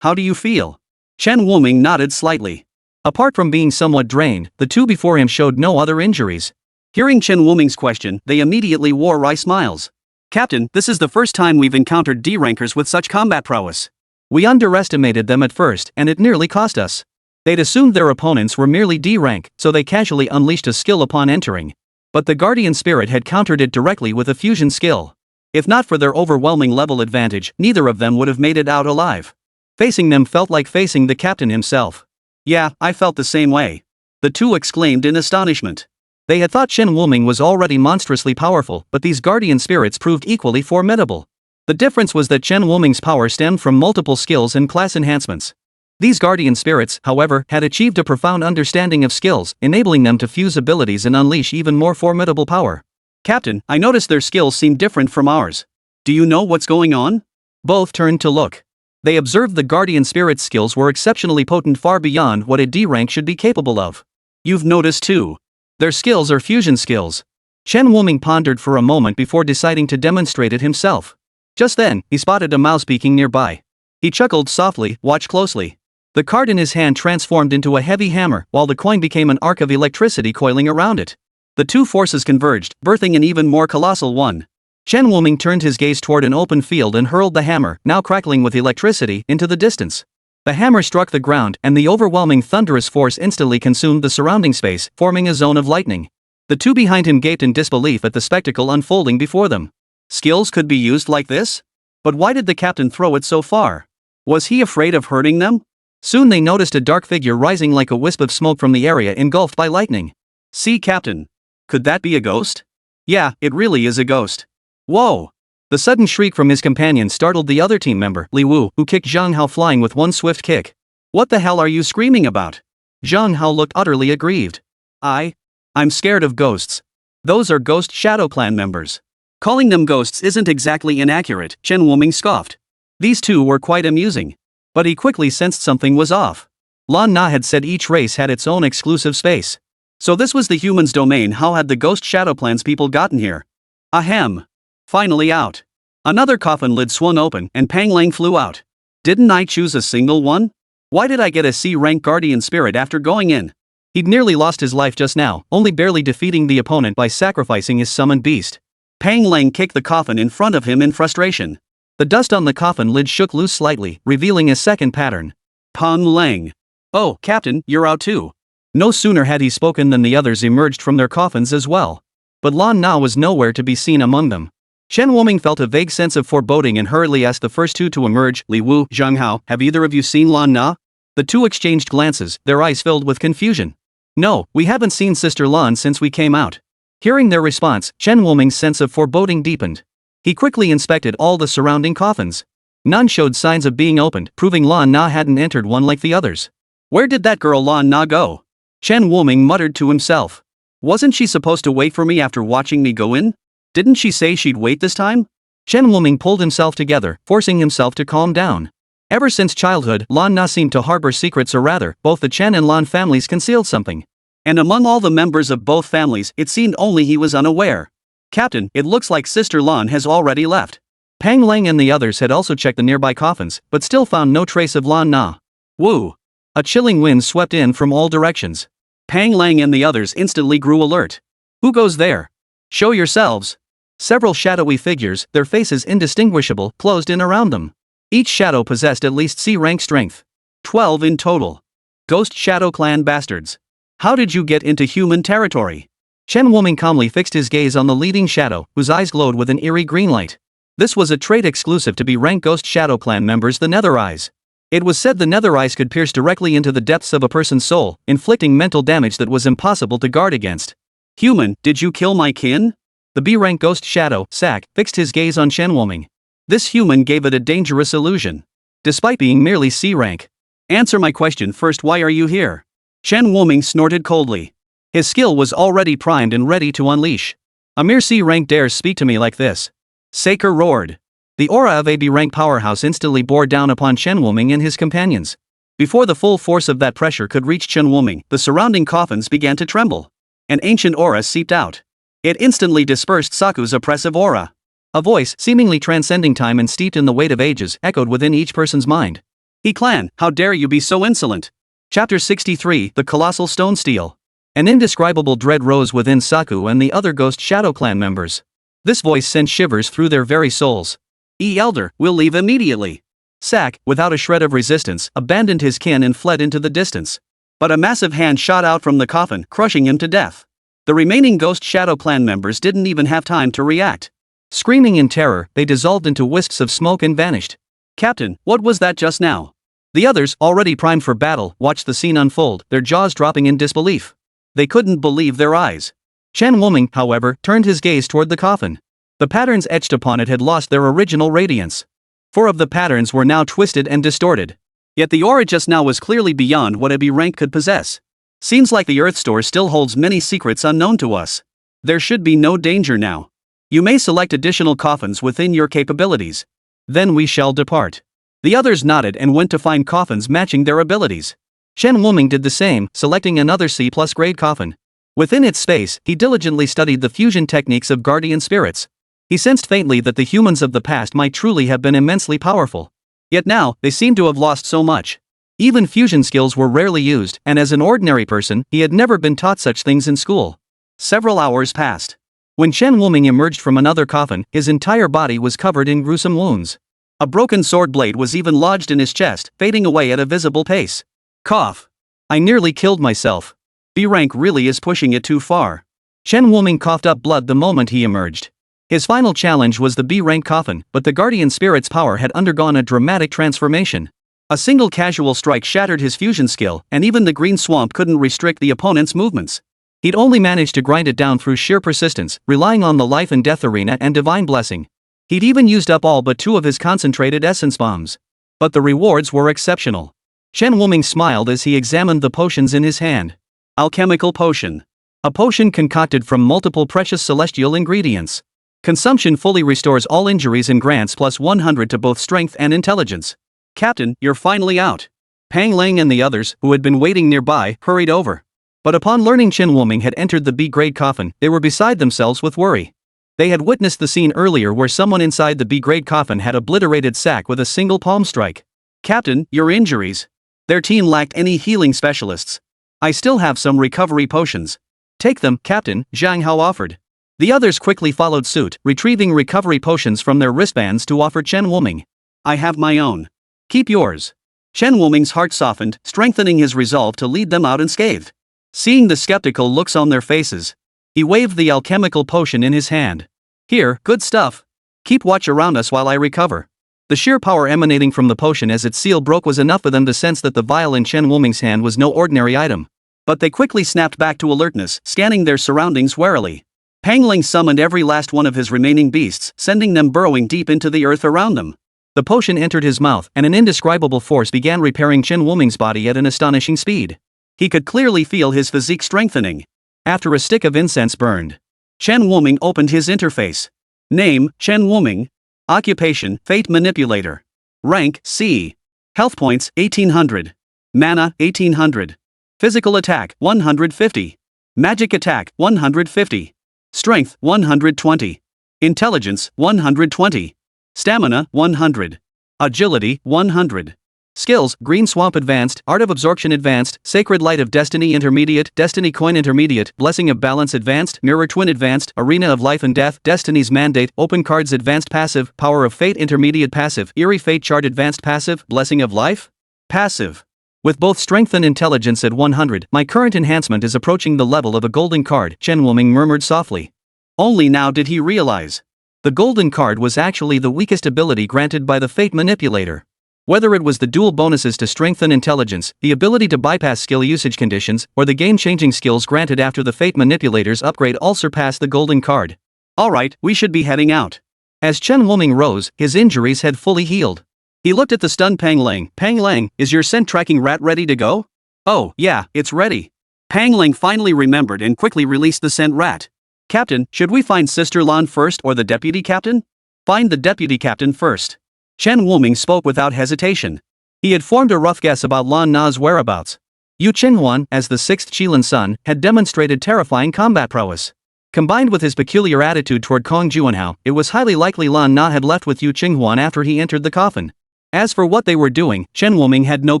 How do you feel? Chen Wuming nodded slightly. Apart from being somewhat drained, the 2 before him showed no other injuries. Hearing Chen Wuming's question, they immediately wore wry smiles. Captain, this is the first time we've encountered D-rankers with such combat prowess. We underestimated them at first, and it nearly cost us. They'd assumed their opponents were merely D-rank, so they casually unleashed a skill upon entering. But the Guardian Spirit had countered it directly with a fusion skill. If not for their overwhelming level advantage, neither of them would have made it out alive. Facing them felt like facing the captain himself. Yeah, I felt the same way. The 2 exclaimed in astonishment. They had thought Chen Wuming was already monstrously powerful, but these Guardian Spirits proved equally formidable. The difference was that Chen Wuming's power stemmed from multiple skills and class enhancements. These Guardian Spirits, however, had achieved a profound understanding of skills, enabling them to fuse abilities and unleash even more formidable power. Captain, I noticed their skills seem different from ours. Do you know what's going on? Both turned to look. They observed the Guardian Spirit's skills were exceptionally potent, far beyond what a D rank should be capable of. You've noticed too. Their skills are fusion skills. Chen Wuming pondered for a moment before deciding to demonstrate it himself. Just then, he spotted a mouse peeking nearby. He chuckled softly, watch closely. The card in his hand transformed into a heavy hammer, while the coin became an arc of electricity coiling around it. The 2 forces converged, birthing an even more colossal one. Chen Wuming turned his gaze toward an open field and hurled the hammer, now crackling with electricity, into the distance. The hammer struck the ground, and the overwhelming thunderous force instantly consumed the surrounding space, forming a zone of lightning. The 2 behind him gaped in disbelief at the spectacle unfolding before them. Skills could be used like this? But why did the captain throw it so far? Was he afraid of hurting them? Soon they noticed a dark figure rising like a wisp of smoke from the area engulfed by lightning. See, Captain. Could that be a ghost? Yeah, it really is a ghost. Whoa! The sudden shriek from his companion startled the other team member, Li Wu, who kicked Zhang Hao flying with one swift kick. What the hell are you screaming about? Zhang Hao looked utterly aggrieved. I'm scared of ghosts. Those are Ghost Shadow Clan members. Calling them ghosts isn't exactly inaccurate, Chen Wuming scoffed. These 2 were quite amusing. But he quickly sensed something was off. Lan Na had said each race had its own exclusive space. So this was the humans' domain. How had the Ghost Shadow Clan's people gotten here? Ahem. Finally out. Another coffin lid swung open and Pang Lang flew out. Didn't I choose a single one? Why did I get a C-rank Guardian Spirit after going in? He'd nearly lost his life just now, only barely defeating the opponent by sacrificing his summoned beast. Pang Lang kicked the coffin in front of him in frustration. The dust on the coffin lid shook loose slightly, revealing a second pattern. Pang Lang. Oh, Captain, you're out too. No sooner had he spoken than the others emerged from their coffins as well. But Lan Na was nowhere to be seen among them. Chen Wuming felt a vague sense of foreboding and hurriedly asked the first 2 to emerge, Li Wu, Zhang Hao, have either of you seen Lan Na? The 2 exchanged glances, their eyes filled with confusion. No, we haven't seen Sister Lan since we came out. Hearing their response, Chen Wuming's sense of foreboding deepened. He quickly inspected all the surrounding coffins. None showed signs of being opened, proving Lan Na hadn't entered one like the others. Where did that girl Lan Na go? Chen Wuming muttered to himself. Wasn't she supposed to wait for me after watching me go in? Didn't she say she'd wait this time? Chen Wuming pulled himself together, forcing himself to calm down. Ever since childhood, Lan Na seemed to harbor secrets, or rather, both the Chen and Lan families concealed something. And among all the members of both families, it seemed only he was unaware. Captain, it looks like Sister Lan has already left. Pang Lang and the others had also checked the nearby coffins, but still found no trace of Lan Na. Woo! A chilling wind swept in from all directions. Pang Lang and the others instantly grew alert. Who goes there? Show yourselves. Several shadowy figures, their faces indistinguishable, closed in around them. Each shadow possessed at least C-rank strength. 12 in total. Ghost Shadow Clan bastards. How did you get into human territory? Chen Wuming calmly fixed his gaze on the leading shadow, whose eyes glowed with an eerie green light. This was a trait exclusive to B-rank Ghost Shadow Clan members, the Nether Eyes. It was said the Nether Eyes could pierce directly into the depths of a person's soul, inflicting mental damage that was impossible to guard against. Human, did you kill my kin? The B-rank Ghost Shadow, Sak, fixed his gaze on Chen Wuming. This human gave it a dangerous illusion. Despite being merely C-rank. Answer my question first, why are you here? Chen Wuming snorted coldly. His skill was already primed and ready to unleash. A mere C-rank dares speak to me like this. Saker roared. The aura of a B-rank powerhouse instantly bore down upon Chen Wuming and his companions. Before the full force of that pressure could reach Chen Wuming, the surrounding coffins began to tremble. An ancient aura seeped out. It instantly dispersed Saku's oppressive aura. A voice, seemingly transcending time and steeped in the weight of ages, echoed within each person's mind. He clan, how dare you be so insolent? Chapter 63, The Colossal Stone Steel. An indescribable dread rose within Saku and the other Ghost Shadow Clan members. This voice sent shivers through their very souls. Elder, we'll leave immediately. Sak, without a shred of resistance, abandoned his kin and fled into the distance. But a massive hand shot out from the coffin, crushing him to death. The remaining Ghost Shadow Clan members didn't even have time to react. Screaming in terror, they dissolved into wisps of smoke and vanished. Captain, what was that just now? The others, already primed for battle, watched the scene unfold, their jaws dropping in disbelief. They couldn't believe their eyes. Chen Wuming, however, turned his gaze toward the coffin. The patterns etched upon it had lost their original radiance. 4 of the patterns were now twisted and distorted. Yet the aura just now was clearly beyond what a B rank could possess. Seems like the Earth Store still holds many secrets unknown to us. There should be no danger now. You may select additional coffins within your capabilities. Then we shall depart. The others nodded and went to find coffins matching their abilities. Chen Wuming did the same, selecting another C+ grade coffin. Within its space, he diligently studied the fusion techniques of guardian spirits. He sensed faintly that the humans of the past might truly have been immensely powerful. Yet now, they seemed to have lost so much. Even fusion skills were rarely used, and as an ordinary person, he had never been taught such things in school. Several hours passed. When Chen Wuming emerged from another coffin, his entire body was covered in gruesome wounds. A broken sword blade was even lodged in his chest, fading away at a visible pace. Cough. I nearly killed myself. B rank really is pushing it too far. Chen Wuming coughed up blood the moment he emerged. His final challenge was the B rank coffin, but the guardian spirit's power had undergone a dramatic transformation. A single casual strike shattered his fusion skill, and even the green swamp couldn't restrict the opponent's movements. He'd only managed to grind it down through sheer persistence, relying on the life and death arena and divine blessing. He'd even used up all but 2 of his concentrated essence bombs. But the rewards were exceptional. Chen Wuming smiled as he examined the potions in his hand. Alchemical potion. A potion concocted from multiple precious celestial ingredients. Consumption fully restores all injuries and grants plus 100 to both strength and intelligence. Captain, you're finally out. Pang Lang and the others, who had been waiting nearby, hurried over. But upon learning Chen Wuming had entered the B-grade coffin, they were beside themselves with worry. They had witnessed the scene earlier where someone inside the B-grade coffin had obliterated Sak with a single palm strike. Captain, your injuries. Their team lacked any healing specialists. I still have some recovery potions. Take them, Captain, Zhang Hao offered. The others quickly followed suit, retrieving recovery potions from their wristbands to offer Chen Wuming. I have my own. Keep yours. Chen Wuming's heart softened, strengthening his resolve to lead them out unscathed. Seeing the skeptical looks on their faces, he waved the alchemical potion in his hand. Here, good stuff. Keep watch around us while I recover. The sheer power emanating from the potion as its seal broke was enough for them to sense that the vial in Chen Wuming's hand was no ordinary item. But they quickly snapped back to alertness, scanning their surroundings warily. Pang Lang summoned every last one of his remaining beasts, sending them burrowing deep into the earth around them. The potion entered his mouth, and an indescribable force began repairing Chen Wuming's body at an astonishing speed. He could clearly feel his physique strengthening. After a stick of incense burned, Chen Wuming opened his interface. Name, Chen Wuming. Occupation, Fate Manipulator. Rank, C. Health points, 1800. Mana, 1800. Physical attack, 150. Magic attack, 150. Strength 120. Intelligence 120. Stamina 100. Agility 100. Skills: Green Swamp Advanced, Art of Absorption Advanced, Sacred Light of Destiny Intermediate, Destiny Coin Intermediate, Blessing of Balance Advanced, Mirror Twin Advanced, Arena of Life and Death, Destiny's Mandate, Open Cards Advanced Passive, Power of Fate Intermediate Passive, Eerie Fate Chart Advanced Passive, Blessing of Life? Passive. With both strength and intelligence at 100, my current enhancement is approaching the level of a golden card, Chen Wuming murmured softly. Only now did he realize. The golden card was actually the weakest ability granted by the Fate Manipulator. Whether it was the dual bonuses to strength and intelligence, the ability to bypass skill usage conditions, or the game-changing skills granted after the Fate Manipulator's upgrade all surpassed the golden card. Alright, we should be heading out. As Chen Wuming rose, his injuries had fully healed. He looked at the stunned Pang Lang. Pang Lang, is your scent tracking rat ready to go? Oh, yeah, it's ready. Pang Lang finally remembered and quickly released the scent rat. Captain, should we find Sister Lan first or the deputy captain? Find the deputy captain first. Chen Wuming spoke without hesitation. He had formed a rough guess about Lan Na's whereabouts. Yu Qinghuan, as the sixth Qilin son, had demonstrated terrifying combat prowess. Combined with his peculiar attitude toward Kong Juanhao, it was highly likely Lan Na had left with Yu Qinghuan after he entered the coffin. As for what they were doing, Chen Wuming had no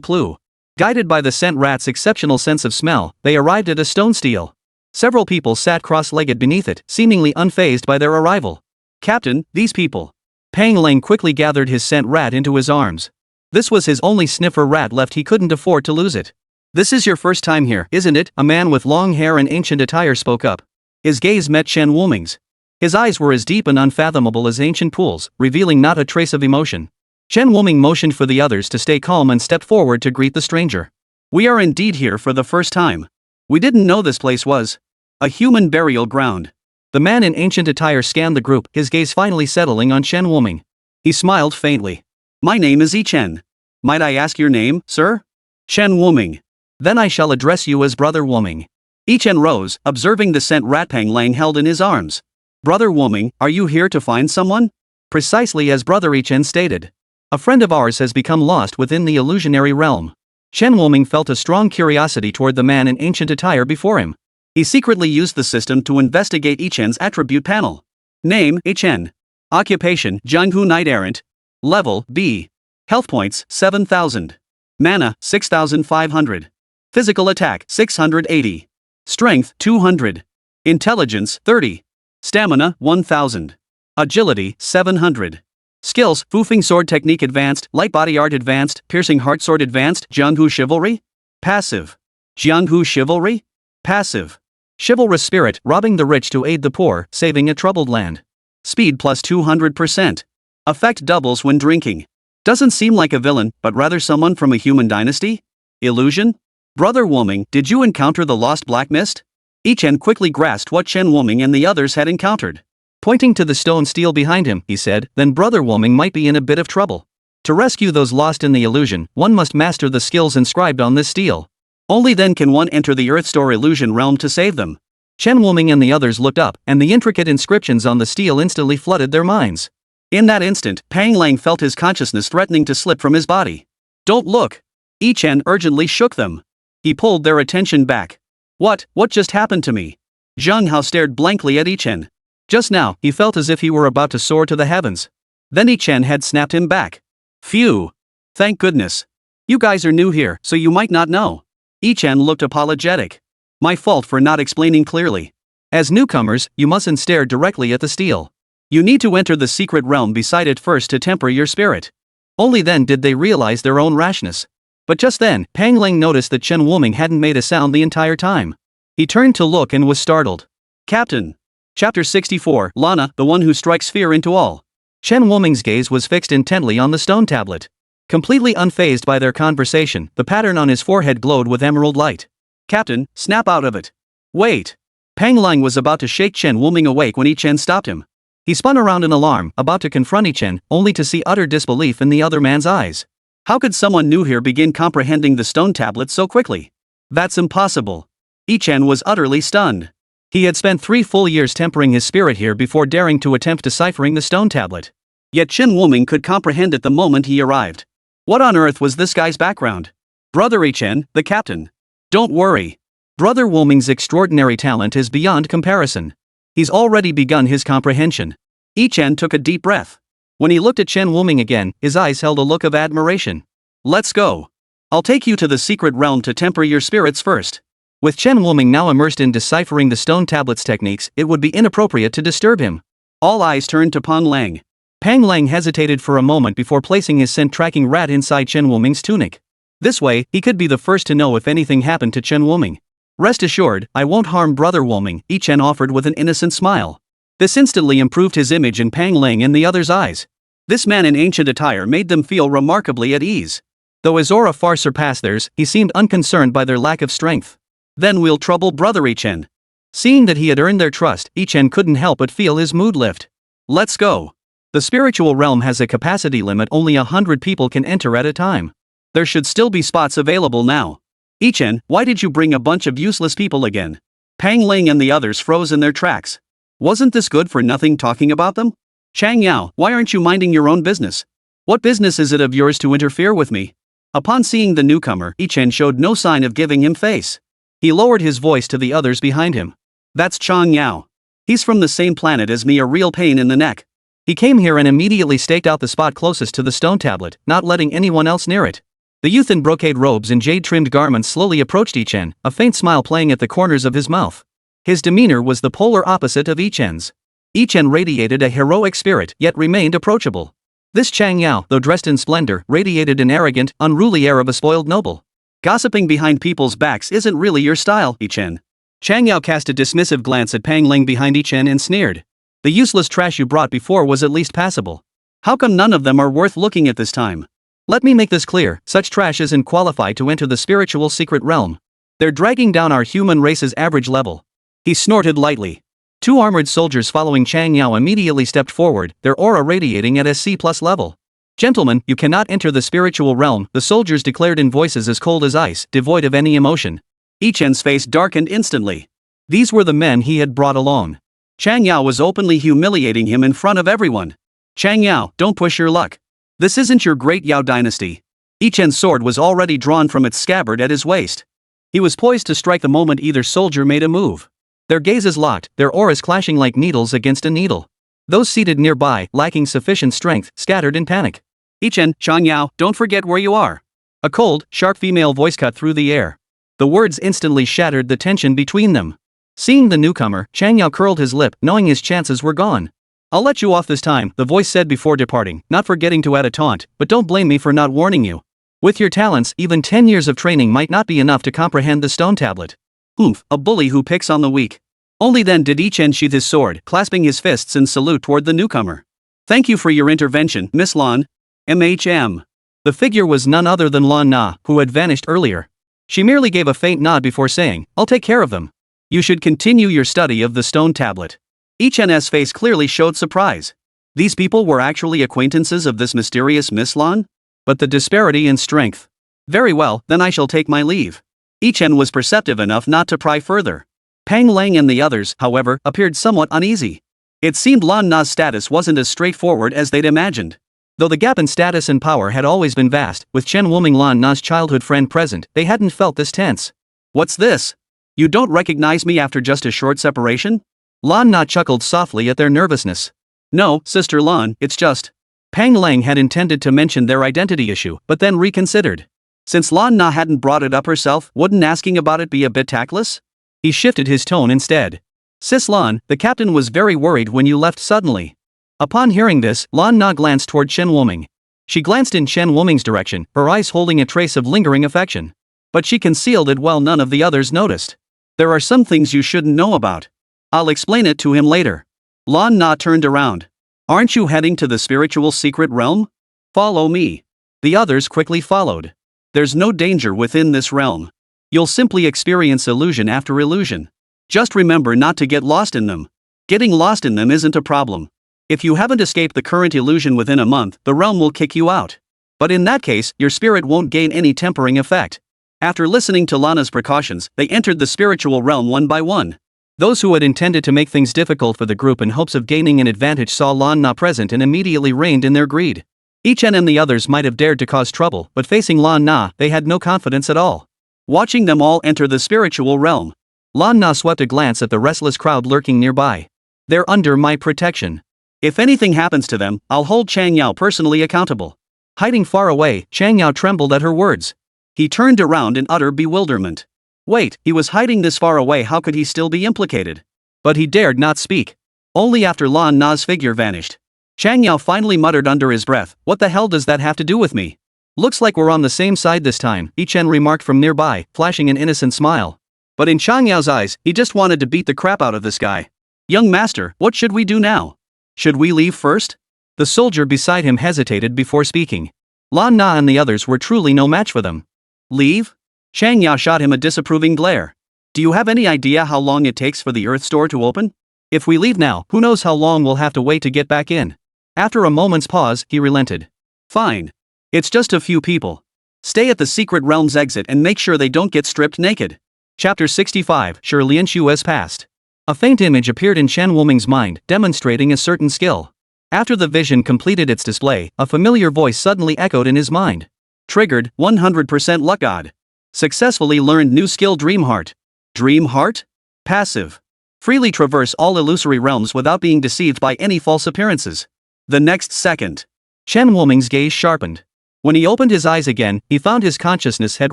clue. Guided by the scent rat's exceptional sense of smell, they arrived at a stone stele. Several people sat cross-legged beneath it, seemingly unfazed by their arrival. Captain, these people. Pang Lang quickly gathered his scent rat into his arms. This was his only sniffer rat left, he couldn't afford to lose it. This is your first time here, isn't it? A man with long hair and ancient attire spoke up. His gaze met Chen Wuming's. His eyes were as deep and unfathomable as ancient pools, revealing not a trace of emotion. Chen Wuming motioned for the others to stay calm and stepped forward to greet the stranger. We are indeed here for the first time. We didn't know this place was a human burial ground. The man in ancient attire scanned the group, his gaze finally settling on Chen Wuming. He smiled faintly. My name is Yi Chen. Might I ask your name, sir? Chen Wuming. Then I shall address you as Brother Wuming. Yi Chen rose, observing the scent rat Pang Lang held in his arms. Brother Wuming, are you here to find someone? Precisely as Brother Yi Chen stated. A friend of ours has become lost within the illusionary realm. Chen Wuming felt a strong curiosity toward the man in ancient attire before him. He secretly used the system to investigate Yi Chen's attribute panel. Name, Yi Chen. Occupation, Jianghu Knight Errant. Level, B. Health points, 7,000. Mana, 6,500. Physical attack, 680. Strength, 200. Intelligence, 30. Stamina, 1,000. Agility, 700. Skills, Foofing Sword Technique Advanced, Light Body Art Advanced, Piercing Heart Sword Advanced, Jianghu Chivalry? Passive. Jianghu Chivalry? Passive. Chivalrous Spirit, robbing the rich to aid the poor, saving a troubled land. Speed plus 200%. Effect doubles when drinking. Doesn't seem like a villain, but rather someone from a human dynasty? Illusion? Brother Wuming, did you encounter the lost black mist? Yi Chen quickly grasped what Chen Wuming and the others had encountered. Pointing to the stone stele behind him, he said, then Brother Wuming might be in a bit of trouble. To rescue those lost in the illusion, one must master the skills inscribed on this stele. Only then can one enter the Earthstore illusion realm to save them. Chen Wuming and the others looked up, and the intricate inscriptions on the stele instantly flooded their minds. In that instant, Pang Lang felt his consciousness threatening to slip from his body. Don't look! Yi Chen urgently shook them. He pulled their attention back. What just happened to me? Zheng Hao stared blankly at Yi Chen. Just now, he felt as if he were about to soar to the heavens. Then Yi Chen had snapped him back. Phew! Thank goodness. You guys are new here, so you might not know. Yi Chen looked apologetic. My fault for not explaining clearly. As newcomers, you mustn't stare directly at the stele. You need to enter the secret realm beside it first to temper your spirit. Only then did they realize their own rashness. But just then, Pang Lang noticed that Chen Wuming hadn't made a sound the entire time. He turned to look and was startled. Captain. Chapter 64, Lana, the one who strikes fear into all. Chen Wuming's gaze was fixed intently on the stone tablet. Completely unfazed by their conversation, the pattern on his forehead glowed with emerald light. Captain, snap out of it. Wait. Pang Lang was about to shake Chen Wuming awake when Yi Chen stopped him. He spun around in alarm, about to confront Yi Chen, only to see utter disbelief in the other man's eyes. How could someone new here begin comprehending the stone tablet so quickly? That's impossible. Yi Chen was utterly stunned. He had spent 3 full years tempering his spirit here before daring to attempt deciphering the stone tablet. Yet Chen Wuming could comprehend it the moment he arrived. What on earth was this guy's background? Brother Yi Chen, the captain. Don't worry. Brother Wuming's extraordinary talent is beyond comparison. He's already begun his comprehension. Yi-Chen took a deep breath. When he looked at Chen Wuming again, his eyes held a look of admiration. Let's go. I'll take you to the secret realm to temper your spirits first. With Chen Wuming now immersed in deciphering the stone tablets techniques, it would be inappropriate to disturb him. All eyes turned to Pang Lang. Pang Lang hesitated for a moment before placing his scent-tracking rat inside Chen Wuming's tunic. This way, he could be the first to know if anything happened to Chen Wuming. Rest assured, I won't harm Brother Wuming, Yi-Chen offered with an innocent smile. This instantly improved his image in Pang Lang and the others' eyes. This man in ancient attire made them feel remarkably at ease. Though his aura far surpassed theirs, he seemed unconcerned by their lack of strength. Then we'll trouble Brother Yi-Chen. Seeing that he had earned their trust, Yi-Chen couldn't help but feel his mood lift. Let's go. The spiritual realm has a capacity limit, only 100 people can enter at a time. There should still be spots available now. Yi-Chen, why did you bring a bunch of useless people again? Pang Lang and the others froze in their tracks. Wasn't this good for nothing talking about them? Chang Yao, why aren't you minding your own business? What business is it of yours to interfere with me? Upon seeing the newcomer, Yi-Chen showed no sign of giving him face. He lowered his voice to the others behind him. That's Chang Yao. He's from the same planet as me, a real pain in the neck. He came here and immediately staked out the spot closest to the stone tablet, not letting anyone else near it. The youth in brocade robes and jade-trimmed garments slowly approached Yi-Chen, a faint smile playing at the corners of his mouth. His demeanor was the polar opposite of Yi-Chen's. Yi-Chen radiated a heroic spirit, yet remained approachable. This Chang Yao, though dressed in splendor, radiated an arrogant, unruly air of a spoiled noble. Gossiping behind people's backs isn't really your style, Yi-Chen. Chang Yao cast a dismissive glance at Pang Lang behind Yi-Chen and sneered. The useless trash you brought before was at least passable. How come none of them are worth looking at this time? Let me make this clear, such trash isn't qualified to enter the spiritual secret realm. They're dragging down our human race's average level. He snorted lightly. Two armored soldiers following Chang Yao immediately stepped forward, their aura radiating at SC+ level. Gentlemen, you cannot enter the spiritual realm, the soldiers declared in voices as cold as ice, devoid of any emotion. Yi-Chen's face darkened instantly. These were the men he had brought along. Chang Yao was openly humiliating him in front of everyone. Chang Yao, don't push your luck. This isn't your great Yao dynasty. Yi-Chen's sword was already drawn from its scabbard at his waist. He was poised to strike the moment either soldier made a move. Their gazes locked, their auras clashing like needles against a needle. Those seated nearby, lacking sufficient strength, scattered in panic. Yi-Chen, Chang Yao, don't forget where you are. A cold, sharp female voice cut through the air. The words instantly shattered the tension between them. Seeing the newcomer, Chang Yao curled his lip, knowing his chances were gone. I'll let you off this time, the voice said before departing, not forgetting to add a taunt, but don't blame me for not warning you. With your talents, even 10 years of training might not be enough to comprehend the stone tablet. Oomph, a bully who picks on the weak. Only then did Yi-Chen sheath his sword, clasping his fists in salute toward the newcomer. Thank you for your intervention, Miss Lan. MHM. The figure was none other than Lan Na, who had vanished earlier. She merely gave a faint nod before saying, I'll take care of them. You should continue your study of the stone tablet. Yi-Chen's face clearly showed surprise. These people were actually acquaintances of this mysterious Miss Lan? But the disparity in strength. Very well, then I shall take my leave. Yi-Chen was perceptive enough not to pry further. Pang Lang and the others, however, appeared somewhat uneasy. It seemed Lan Na's status wasn't as straightforward as they'd imagined. Though the gap in status and power had always been vast, with Chen Wuming, Lan Na's childhood friend, present, they hadn't felt this tense. What's this? You don't recognize me after just a short separation? Lan Na chuckled softly at their nervousness. No, Sister Lan, it's just. Pang Lang had intended to mention their identity issue, but then reconsidered. Since Lan Na hadn't brought it up herself, wouldn't asking about it be a bit tactless? He shifted his tone instead. Sis Lan, the captain was very worried when you left suddenly. Upon hearing this, Lan Na glanced toward Chen Wuming. She glanced in Chen Wuming's direction, her eyes holding a trace of lingering affection. But she concealed it while none of the others noticed. There are some things you shouldn't know about. I'll explain it to him later. Lan Na turned around. Aren't you heading to the spiritual secret realm? Follow me. The others quickly followed. There's no danger within this realm. You'll simply experience illusion after illusion. Just remember not to get lost in them. Getting lost in them isn't a problem. If you haven't escaped the current illusion within a month, the realm will kick you out. But in that case, your spirit won't gain any tempering effect. After listening to Lana's precautions, they entered the spiritual realm one by one. Those who had intended to make things difficult for the group in hopes of gaining an advantage saw Lan Na present and immediately reined in their greed. Yi-Chen and the others might have dared to cause trouble, but facing Lan Na, they had no confidence at all. Watching them all enter the spiritual realm, Lan Na swept a glance at the restless crowd lurking nearby. They're under my protection. If anything happens to them, I'll hold Chang Yao personally accountable. Hiding far away, Chang Yao trembled at her words. He turned around in utter bewilderment. Wait, he was hiding this far away, how could he still be implicated? But he dared not speak. Only after Lan Na's figure vanished. Chang Yao finally muttered under his breath, what the hell does that have to do with me? Looks like we're on the same side this time, Yi Chen remarked from nearby, flashing an innocent smile. But in Chang Yao's eyes, he just wanted to beat the crap out of this guy. Young master, what should we do now? Should we leave first? The soldier beside him hesitated before speaking. Lan Na and the others were truly no match for them. Leave? Chang Yao shot him a disapproving glare. Do you have any idea how long it takes for the Earth Store to open? If we leave now, who knows how long we'll have to wait to get back in. After a moment's pause, he relented. Fine. It's just a few people. Stay at the Secret Realm's exit and make sure they don't get stripped naked. Chapter 65, Shi Lianshue's past. A faint image appeared in Chen Wuming's mind, demonstrating a certain skill. After the vision completed its display, a familiar voice suddenly echoed in his mind. Triggered, 100% luck god. Successfully learned new skill Dream Heart. Dream Heart? Passive. Freely traverse all illusory realms without being deceived by any false appearances. The next second, Chen Wuming's gaze sharpened. When he opened his eyes again, he found his consciousness had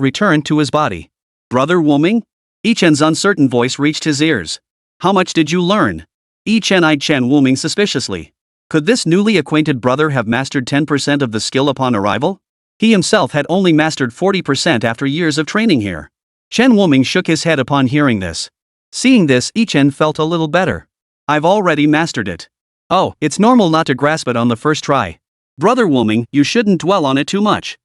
returned to his body. Brother Wuming? Yi Chen's uncertain voice reached his ears. How much did you learn? Yi Chen eyed Chen Wuming suspiciously. Could this newly acquainted brother have mastered 10% of the skill upon arrival? He himself had only mastered 40% after years of training here. Chen Wuming shook his head upon hearing this. Seeing this, Yi Chen felt a little better. I've already mastered it. Oh, it's normal not to grasp it on the first try. Brother Wuming, you shouldn't dwell on it too much.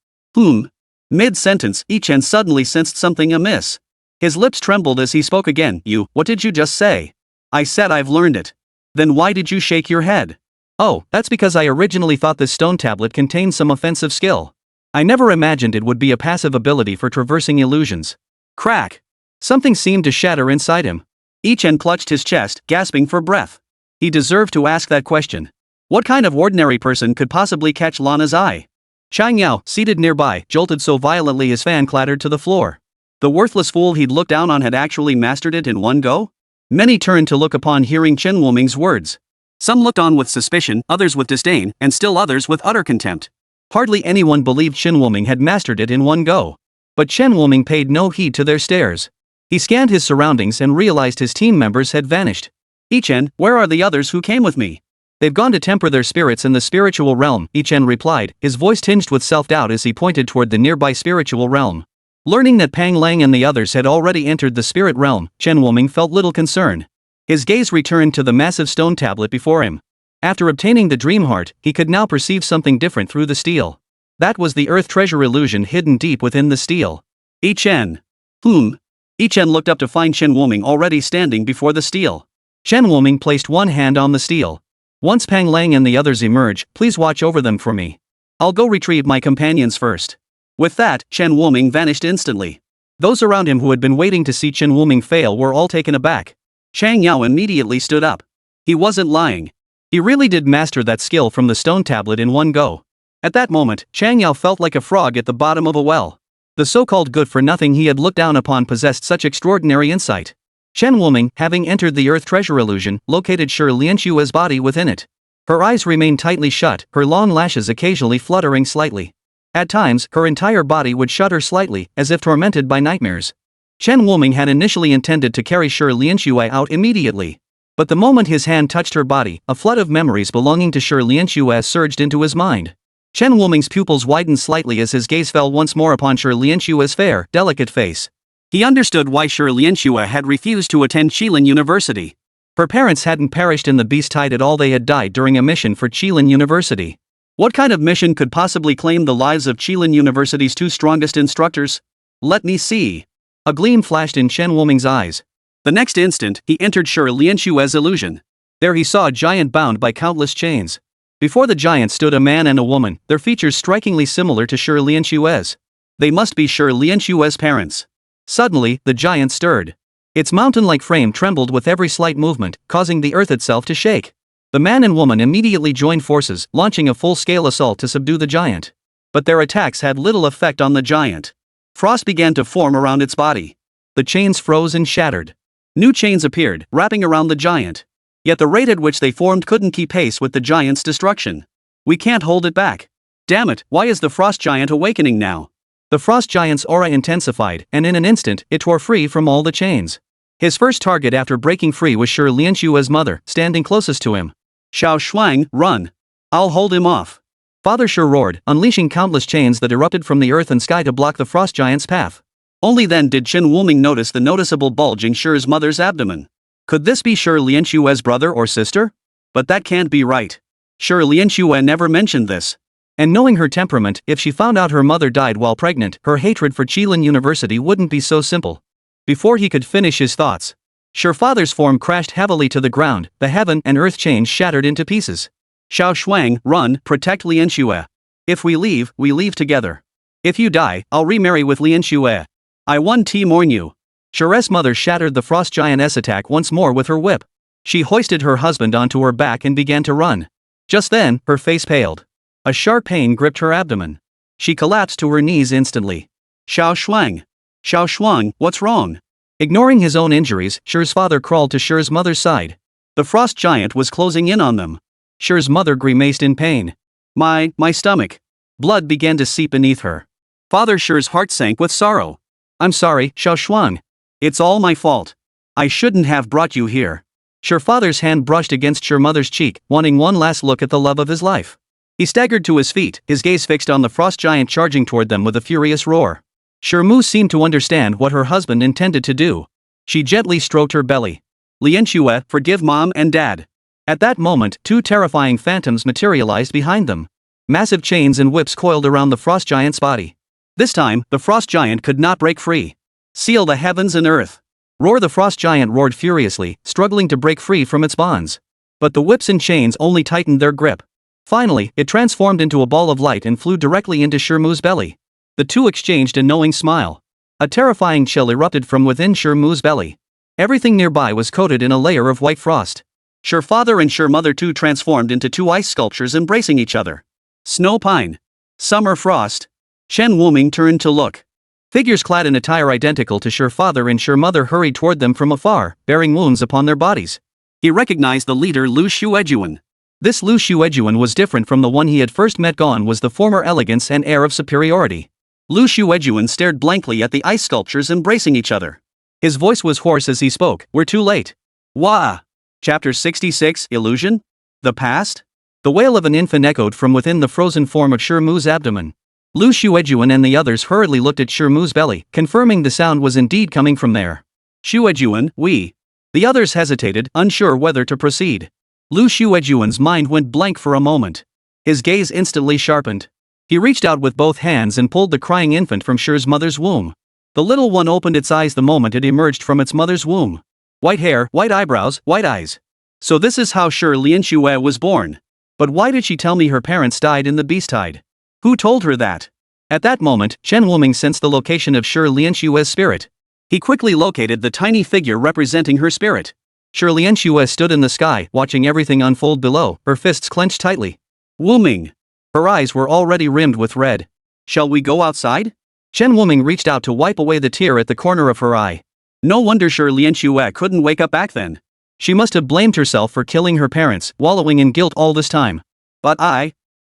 Mid-sentence, Yi Chen suddenly sensed something amiss. His lips trembled as he spoke again. What did you just say? I said I've learned it. Then why did you shake your head? Oh, that's because I originally thought this stone tablet contained some offensive skill. I never imagined it would be a passive ability for traversing illusions. Crack! Something seemed to shatter inside him. Yi Chen clutched his chest, gasping for breath. He deserved to ask that question. What kind of ordinary person could possibly catch Lana's eye? Chang Yao, seated nearby, jolted so violently his fan clattered to the floor. The worthless fool he'd looked down on had actually mastered it in one go? Many turned to look upon hearing Chen Wuming's words. Some looked on with suspicion, others with disdain, and still others with utter contempt. Hardly anyone believed Chen Wuming had mastered it in one go. But Chen Wuming paid no heed to their stares. He scanned his surroundings and realized his team members had vanished. Yi Chen, where are the others who came with me? They've gone to temper their spirits in the spiritual realm, Yi Chen replied, his voice tinged with self-doubt as he pointed toward the nearby spiritual realm. Learning that Pang Lang and the others had already entered the spirit realm, Chen Wuming felt little concern. His gaze returned to the massive stone tablet before him. After obtaining the Dream Heart, he could now perceive something different through the steel. That was the Earth Treasure illusion hidden deep within the steel. Yi Chen. Yi Chen looked up to find Chen Wuming already standing before the steel. Chen Wuming placed one hand on the steel. Once Pang Lang and the others emerge, please watch over them for me. I'll go retrieve my companions first. With that, Chen Wuming vanished instantly. Those around him who had been waiting to see Chen Wuming fail were all taken aback. Chang Yao immediately stood up. He wasn't lying. He really did master that skill from the stone tablet in one go. At that moment, Chang Yao felt like a frog at the bottom of a well. The so-called good-for-nothing he had looked down upon possessed such extraordinary insight. Chen Wuming, having entered the Earth Treasure illusion, located Shi Lianshue's body within it. Her eyes remained tightly shut, her long lashes occasionally fluttering slightly. At times, her entire body would shudder slightly, as if tormented by nightmares. Chen Wuming had initially intended to carry Shi Lianshue out immediately. But the moment his hand touched her body, a flood of memories belonging to Shi Lianshue surged into his mind. Chen Wuming's pupils widened slightly as his gaze fell once more upon Shi Lianshue's fair, delicate face. He understood why Shi Lianshue had refused to attend Qilin University. Her parents hadn't perished in the beast tide at all, they had died during a mission for Qilin University. What kind of mission could possibly claim the lives of Qilin University's two strongest instructors? Let me see. A gleam flashed in Chen Wuming's eyes. The next instant, he entered Shi Lianshue's illusion. There he saw a giant bound by countless chains. Before the giant stood a man and a woman, their features strikingly similar to Shi Lianshue's. They must be Shi Lianshue's parents. Suddenly, the giant stirred. Its mountain-like frame trembled with every slight movement, causing the earth itself to shake. The man and woman immediately joined forces, launching a full-scale assault to subdue the giant. But their attacks had little effect on the giant. Frost began to form around its body. The chains froze and shattered. New chains appeared, wrapping around the giant. Yet the rate at which they formed couldn't keep pace with the giant's destruction. We can't hold it back. Damn it, why is the frost giant awakening now? The frost giant's aura intensified, and in an instant, it tore free from all the chains. His first target after breaking free was Shi Lianshua's mother, standing closest to him. Xiao Shuang, run! I'll hold him off. Father Shi roared, unleashing countless chains that erupted from the earth and sky to block the frost giant's path. Only then did Chen Wuming notice the noticeable bulge in Shi's mother's abdomen. Could this be Shi Lianshua's brother or sister? But that can't be right. Shi Lianshua never mentioned this. And knowing her temperament, if she found out her mother died while pregnant, her hatred for Qilin University wouldn't be so simple. Before he could finish his thoughts, Shi's father's form crashed heavily to the ground, the heaven and earth chains shattered into pieces. Xiao Shuang, run, protect Lianshua. If we leave together. If you die, I'll remarry with Lianshua. I want to warn you. Shi's mother shattered the frost giant's attack once more with her whip. She hoisted her husband onto her back and began to run. Just then, her face paled. A sharp pain gripped her abdomen. She collapsed to her knees instantly. Xiao Shuang, what's wrong? Ignoring his own injuries, Shi's father crawled to Shi's mother's side. The frost giant was closing in on them. Shi's mother grimaced in pain. My stomach. Blood began to seep beneath her. Father Shi's heart sank with sorrow. I'm sorry, Xiao Shuang. It's all my fault. I shouldn't have brought you here. Shi's father's hand brushed against Shi's mother's cheek, wanting one last look at the love of his life. He staggered to his feet, his gaze fixed on the frost giant charging toward them with a furious roar. Shi Mu seemed to understand what her husband intended to do. She gently stroked her belly. Lianshua, forgive mom and dad. At that moment, two terrifying phantoms materialized behind them. Massive chains and whips coiled around the frost giant's body. This time, the frost giant could not break free. Seal the heavens and earth. Roar! The frost giant roared furiously, struggling to break free from its bonds. But the whips and chains only tightened their grip. Finally, it transformed into a ball of light and flew directly into Shi Mu's belly. The two exchanged a knowing smile. A terrifying chill erupted from within Shi Mu's belly. Everything nearby was coated in a layer of white frost. Shi father and Shi mother too transformed into two ice sculptures embracing each other. Snow pine. Summer frost. Chen Wuming turned to look. Figures clad in attire identical to Shi father and Shi mother hurried toward them from afar, bearing wounds upon their bodies. He recognized the leader Lu Xuejuan. This Lu Xuejuan was different from the one he had first met. Gone was the former elegance and air of superiority. Lu Xuejuan stared blankly at the ice sculptures embracing each other. His voice was hoarse as he spoke, "We're too late." Wah! Chapter 66, Illusion? The Past? The wail of an infant echoed from within the frozen form of Shi Mu's abdomen. Lu Xuejuan and the others hurriedly looked at Shi Mu's belly, confirming the sound was indeed coming from there. Xuejuan, we. The others hesitated, unsure whether to proceed. Lu Xuejuan's mind went blank for a moment. His gaze instantly sharpened. He reached out with both hands and pulled the crying infant from Shi's mother's womb. The little one opened its eyes the moment it emerged from its mother's womb. White hair, white eyebrows, white eyes. So this is how Shi Lianshua was born. But why did she tell me her parents died in the beast tide? Who told her that? At that moment, Chen Wuming sensed the location of Shi Lianshua's spirit. He quickly located the tiny figure representing her spirit. Shi Lianshua stood in the sky, watching everything unfold below, her fists clenched tightly. Wuming. Her eyes were already rimmed with red. Shall we go outside? Chen Wuming reached out to wipe away the tear at the corner of her eye. No wonder Shi Lianshua couldn't wake up back then. She must have blamed herself for killing her parents, wallowing in guilt all this time. But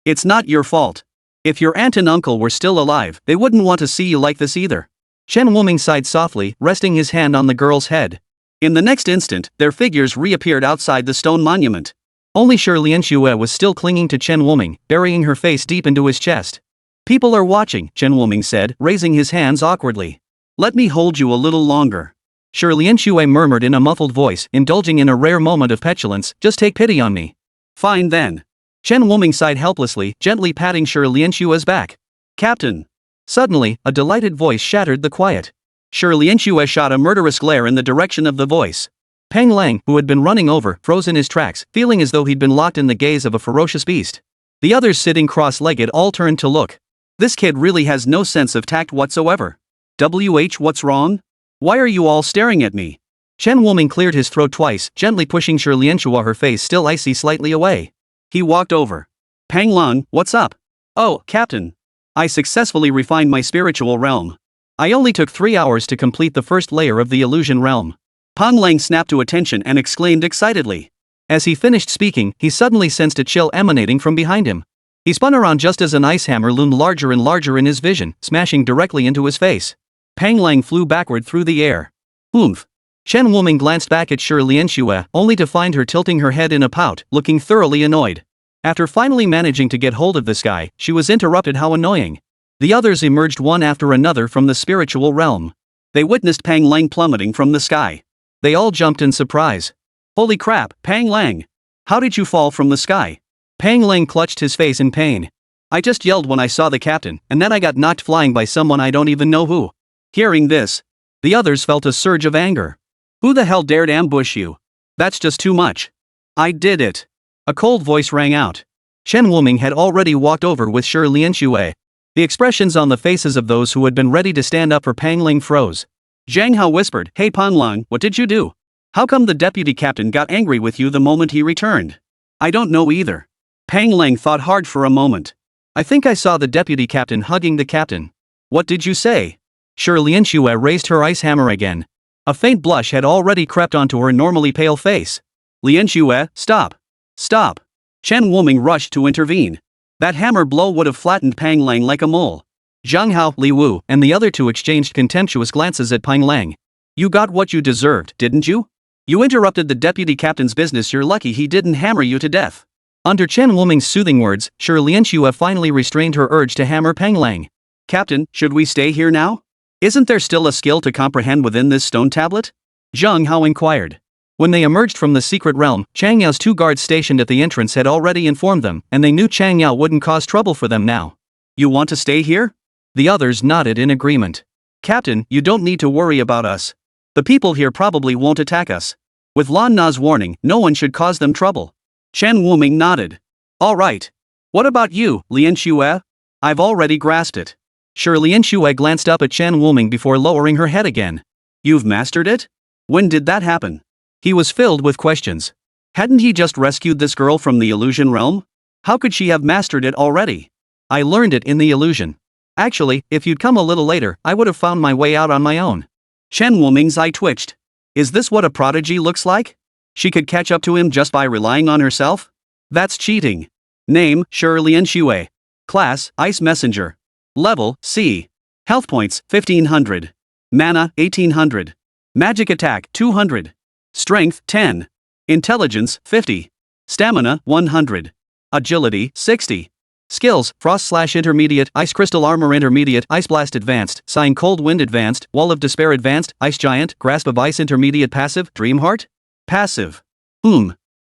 it's not your fault. If your aunt and uncle were still alive, they wouldn't want to see you like this either. Chen Wuming sighed softly, resting his hand on the girl's head. In the next instant, their figures reappeared outside the stone monument. Only Shi Lianshua was still clinging to Chen Wuming, burying her face deep into his chest. People are watching, Chen Wuming said, raising his hands awkwardly. Let me hold you a little longer. Shi Lianshua murmured in a muffled voice, indulging in a rare moment of petulance, just take pity on me. Fine then. Chen Wuming sighed helplessly, gently patting Shi Lianshua's back. Captain. Suddenly, a delighted voice shattered the quiet. Shi Lianshua shot a murderous glare in the direction of the voice. Peng Lang, who had been running over, froze in his tracks, feeling as though he'd been locked in the gaze of a ferocious beast. The others sitting cross-legged all turned to look. This kid really has no sense of tact whatsoever. What's wrong? Why are you all staring at me? Chen Wuming cleared his throat twice, gently pushing Shi Lianshua, her face still icy, slightly away. He walked over. Peng Lang, what's up? Oh, Captain. I successfully refined my spiritual realm. I only took 3 hours to complete the first layer of the illusion realm. Peng Lang snapped to attention and exclaimed excitedly. As he finished speaking, he suddenly sensed a chill emanating from behind him. He spun around just as an ice hammer loomed larger and larger in his vision, smashing directly into his face. Pang Lang flew backward through the air. Oomph. Chen Wuming glanced back at Shi Lianxue, only to find her tilting her head in a pout, looking thoroughly annoyed. After finally managing to get hold of this guy, she was interrupted. How annoying. The others emerged one after another from the spiritual realm. They witnessed Pang Lang plummeting from the sky. They all jumped in surprise. Holy crap, Pang Lang! How did you fall from the sky? Pang Lang clutched his face in pain. I just yelled when I saw the captain, and then I got knocked flying by someone I don't even know who. Hearing this, the others felt a surge of anger. Who the hell dared ambush you? That's just too much. I did it. A cold voice rang out. Chen Wuming had already walked over with Shi Lianxue. The expressions on the faces of those who had been ready to stand up for Pang Lang froze. Zhang Hao whispered, Hey Pang Lang, what did you do? How come the deputy captain got angry with you the moment he returned? I don't know either. Pang Lang thought hard for a moment. I think I saw the deputy captain hugging the captain. What did you say? Shi Lianxue raised her ice hammer again. A faint blush had already crept onto her normally pale face. Lianxue, stop. Stop. Chen Wuming rushed to intervene. That hammer blow would have flattened Pang Lang like a mole. Zhang Hao, Li Wu, and the other two exchanged contemptuous glances at Pang Lang. You got what you deserved, didn't you? You interrupted the deputy captain's business. You're lucky he didn't hammer you to death. Under Chen Wuming's soothing words, Shi Lianxue finally restrained her urge to hammer Pang Lang. Captain, should we stay here now? Isn't there still a skill to comprehend within this stone tablet? Zhang Hao inquired. When they emerged from the secret realm, Chang Yao's two guards stationed at the entrance had already informed them, and they knew Chang Yao wouldn't cause trouble for them now. You want to stay here? The others nodded in agreement. Captain, you don't need to worry about us. The people here probably won't attack us. With Lan Na's warning, no one should cause them trouble. Chen Wuming nodded. All right. What about you, Lianxue? I've already grasped it. Shi Lianxue glanced up at Chen Wuming before lowering her head again. You've mastered it? When did that happen? He was filled with questions. Hadn't he just rescued this girl from the illusion realm? How could she have mastered it already? I learned it in the illusion. Actually, if you'd come a little later, I would have found my way out on my own. Chen Wuming's eye twitched. Is this what a prodigy looks like? She could catch up to him just by relying on herself? That's cheating. Name, Shi Lianxue. Class, Ice Messenger. Level, C. Health points, 1500. Mana, 1800. Magic attack, 200. Strength, 10. Intelligence, 50. Stamina, 100. Agility, 60. Skills, Frost/Intermediate, Ice Crystal Armor Intermediate, Ice Blast Advanced, Sign Cold Wind Advanced, Wall of Despair Advanced, Ice Giant, Grasp of Ice Intermediate Passive, Dreamheart? Passive.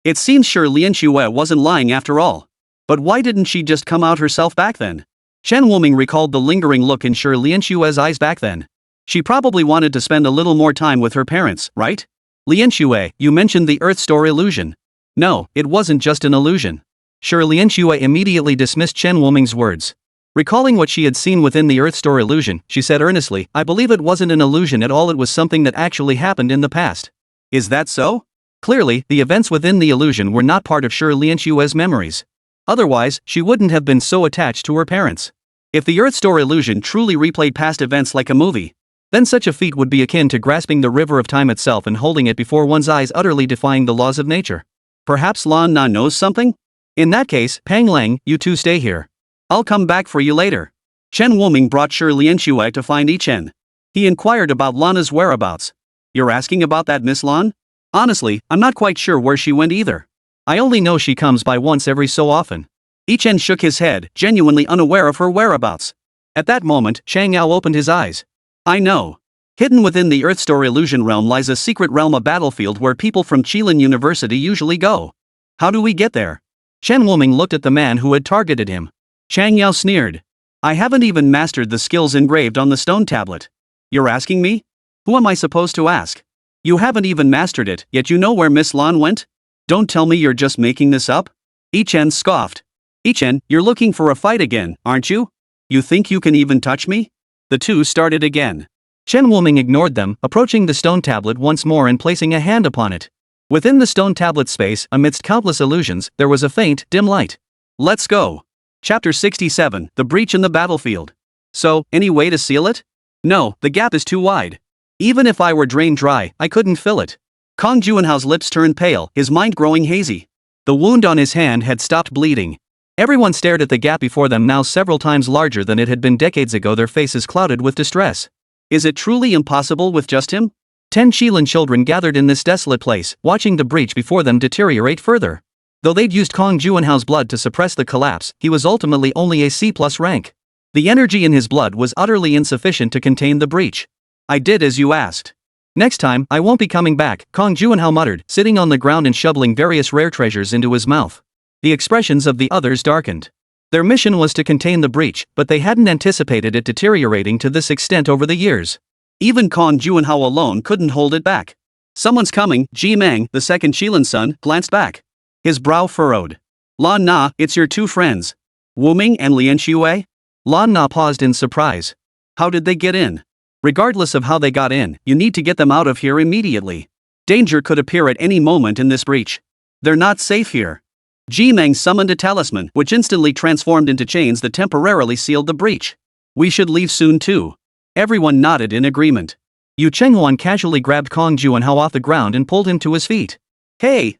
It seems Shi Lianxue wasn't lying after all. But why didn't she just come out herself back then? Chen Wuming recalled the lingering look in Shi Lianxue's eyes back then. She probably wanted to spend a little more time with her parents, right? Lianxue, you mentioned the Earth Store illusion. No, it wasn't just an illusion. Shi Lianxue immediately dismissed Chen Wuming's words. Recalling what she had seen within the Earth Store illusion, she said earnestly, I believe it wasn't an illusion at all, it was something that actually happened in the past. Is that so? Clearly, the events within the illusion were not part of Shi Lianxue's memories. Otherwise, she wouldn't have been so attached to her parents. If the Earth Store illusion truly replayed past events like a movie, then such a feat would be akin to grasping the river of time itself and holding it before one's eyes, utterly defying the laws of nature. Perhaps Lan Na knows something? In that case, Pang Lang, you two stay here. I'll come back for you later. Chen Wuming brought Shi Lianxue to find Yichen. He inquired about Lana's whereabouts. You're asking about that Miss Lan? Honestly, I'm not quite sure where she went either. I only know she comes by once every so often. Yichen shook his head, genuinely unaware of her whereabouts. At that moment, Chang Yao opened his eyes. I know. Hidden within the Earth Store illusion realm lies a secret realm, a battlefield where people from Qilin University usually go. How do we get there? Chen Wuming looked at the man who had targeted him. Chang Yao sneered. I haven't even mastered the skills engraved on the stone tablet. You're asking me? Who am I supposed to ask? You haven't even mastered it, yet you know where Miss Lan went? Don't tell me you're just making this up? Yichen scoffed. Yichen, you're looking for a fight again, aren't you? You think you can even touch me? The two started again. Chen Wuming ignored them, approaching the stone tablet once more and placing a hand upon it. Within the stone tablet space, amidst countless illusions, there was a faint, dim light. Let's go. Chapter 67, The Breach in the Battlefield. So, any way to seal it? No, the gap is too wide. Even if I were drained dry, I couldn't fill it. Kong Juanhao's lips turned pale, his mind growing hazy. The wound on his hand had stopped bleeding. Everyone stared at the gap before them, now several times larger than it had been decades ago, their faces clouded with distress. Is it truly impossible with just him? 10 Qilin children gathered in this desolate place, watching the breach before them deteriorate further. Though they'd used Kong Juanhao's blood to suppress the collapse, he was ultimately only a C+ rank. The energy in his blood was utterly insufficient to contain the breach. I did as you asked. Next time, I won't be coming back, Kong Juanhao muttered, sitting on the ground and shoveling various rare treasures into his mouth. The expressions of the others darkened. Their mission was to contain the breach, but they hadn't anticipated it deteriorating to this extent over the years. Even Kong Juanhao alone couldn't hold it back. Someone's coming. Ji Mang, the second Qilin's son, glanced back. His brow furrowed. Lan Na, it's your two friends. Wu Ming and Lian Xue? Lan Na paused in surprise. How did they get in? Regardless of how they got in, you need to get them out of here immediately. Danger could appear at any moment in this breach. They're not safe here. Ji Mang summoned a talisman, which instantly transformed into chains that temporarily sealed the breach. We should leave soon too. Everyone nodded in agreement. Yu Chenghuan casually grabbed Kong Juanhao off the ground and pulled him to his feet. Hey!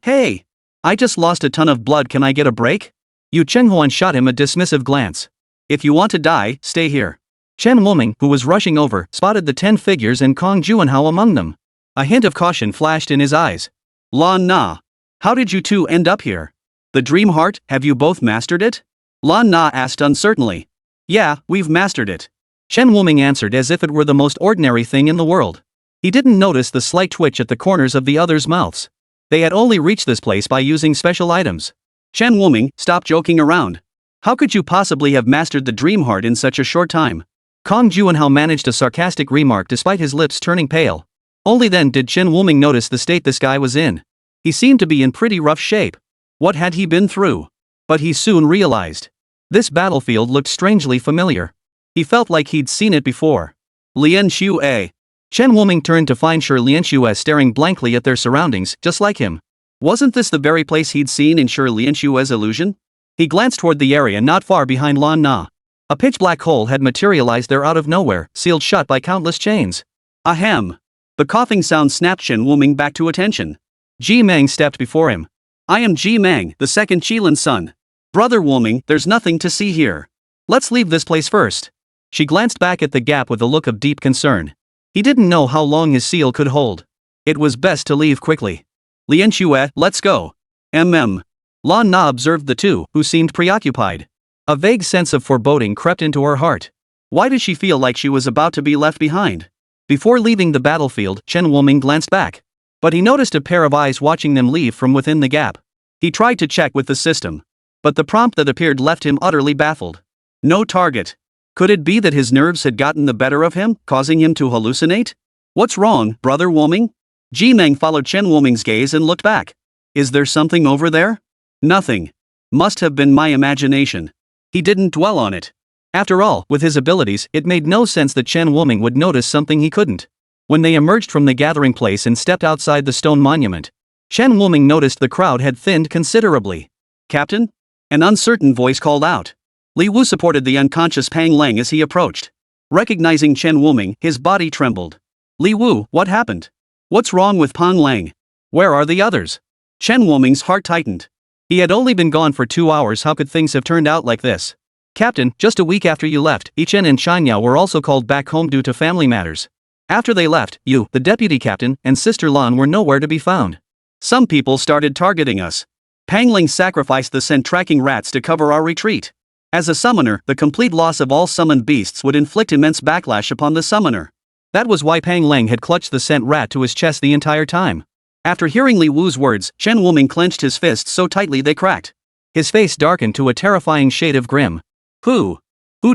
I just lost a ton of blood, can I get a break? Yu Chenghuan shot him a dismissive glance. If you want to die, stay here. Chen Wuming, who was rushing over, spotted the 10 figures and Kong Juanhao among them. A hint of caution flashed in his eyes. Lan Na. How did you two end up here? The Dream Heart, have you both mastered it? Lan Na asked uncertainly. Yeah, we've mastered it. Chen Wuming answered as if it were the most ordinary thing in the world. He didn't notice the slight twitch at the corners of the others' mouths. They had only reached this place by using special items. Chen Wuming, stop joking around. How could you possibly have mastered the Dream Heart in such a short time? Kong Juanhao managed a sarcastic remark despite his lips turning pale. Only then did Chen Wuming notice the state this guy was in. He seemed to be in pretty rough shape. What had he been through? But he soon realized. This battlefield looked strangely familiar. He felt like he'd seen it before. Lian Xue. Chen Wuming turned to find Shi Lian Xue staring blankly at their surroundings, just like him. Wasn't this the very place he'd seen in Shi Lian Xue's illusion? He glanced toward the area not far behind Lan Na. A pitch-black hole had materialized there out of nowhere, sealed shut by countless chains. Ahem. The coughing sound snapped Chen Wuming back to attention. Ji Mang stepped before him. I am Ji Mang, the second Qilin's son. Brother Wuming, there's nothing to see here. Let's leave this place first. She glanced back at the gap with a look of deep concern. He didn't know how long his seal could hold. It was best to leave quickly. Lian Xue, let's go. Lan Na observed the two, who seemed preoccupied. A vague sense of foreboding crept into her heart. Why did she feel like she was about to be left behind? Before leaving the battlefield, Chen Wuming glanced back. But he noticed a pair of eyes watching them leave from within the gap. He tried to check with the system. But the prompt that appeared left him utterly baffled. No target. Could it be that his nerves had gotten the better of him, causing him to hallucinate? What's wrong, Brother Wuming? Ji Mang followed Chen Wuming's gaze and looked back. Is there something over there? Nothing. Must have been my imagination. He didn't dwell on it. After all, with his abilities, it made no sense that Chen Wuming would notice something he couldn't. When they emerged from the gathering place and stepped outside the stone monument, Chen Wuming noticed the crowd had thinned considerably. Captain? An uncertain voice called out. Li Wu supported the unconscious Pang Lang as he approached. Recognizing Chen Wuming, his body trembled. Li Wu, what happened? What's wrong with Pang Lang? Where are the others? Chen Wuming's heart tightened. He had only been gone for 2 hours, how could things have turned out like this? Captain, just a week after you left, Yichen and Shanyao were also called back home due to family matters. After they left, you, the deputy captain, and Sister Lan were nowhere to be found. Some people started targeting us. Pang Lang sacrificed the scent tracking rats to cover our retreat. As a summoner, the complete loss of all summoned beasts would inflict immense backlash upon the summoner. That was why Pang Lang had clutched the scent rat to his chest the entire time. After hearing Li Wu's words, Chen Wuming clenched his fists so tightly they cracked. His face darkened to a terrifying shade of grim. Who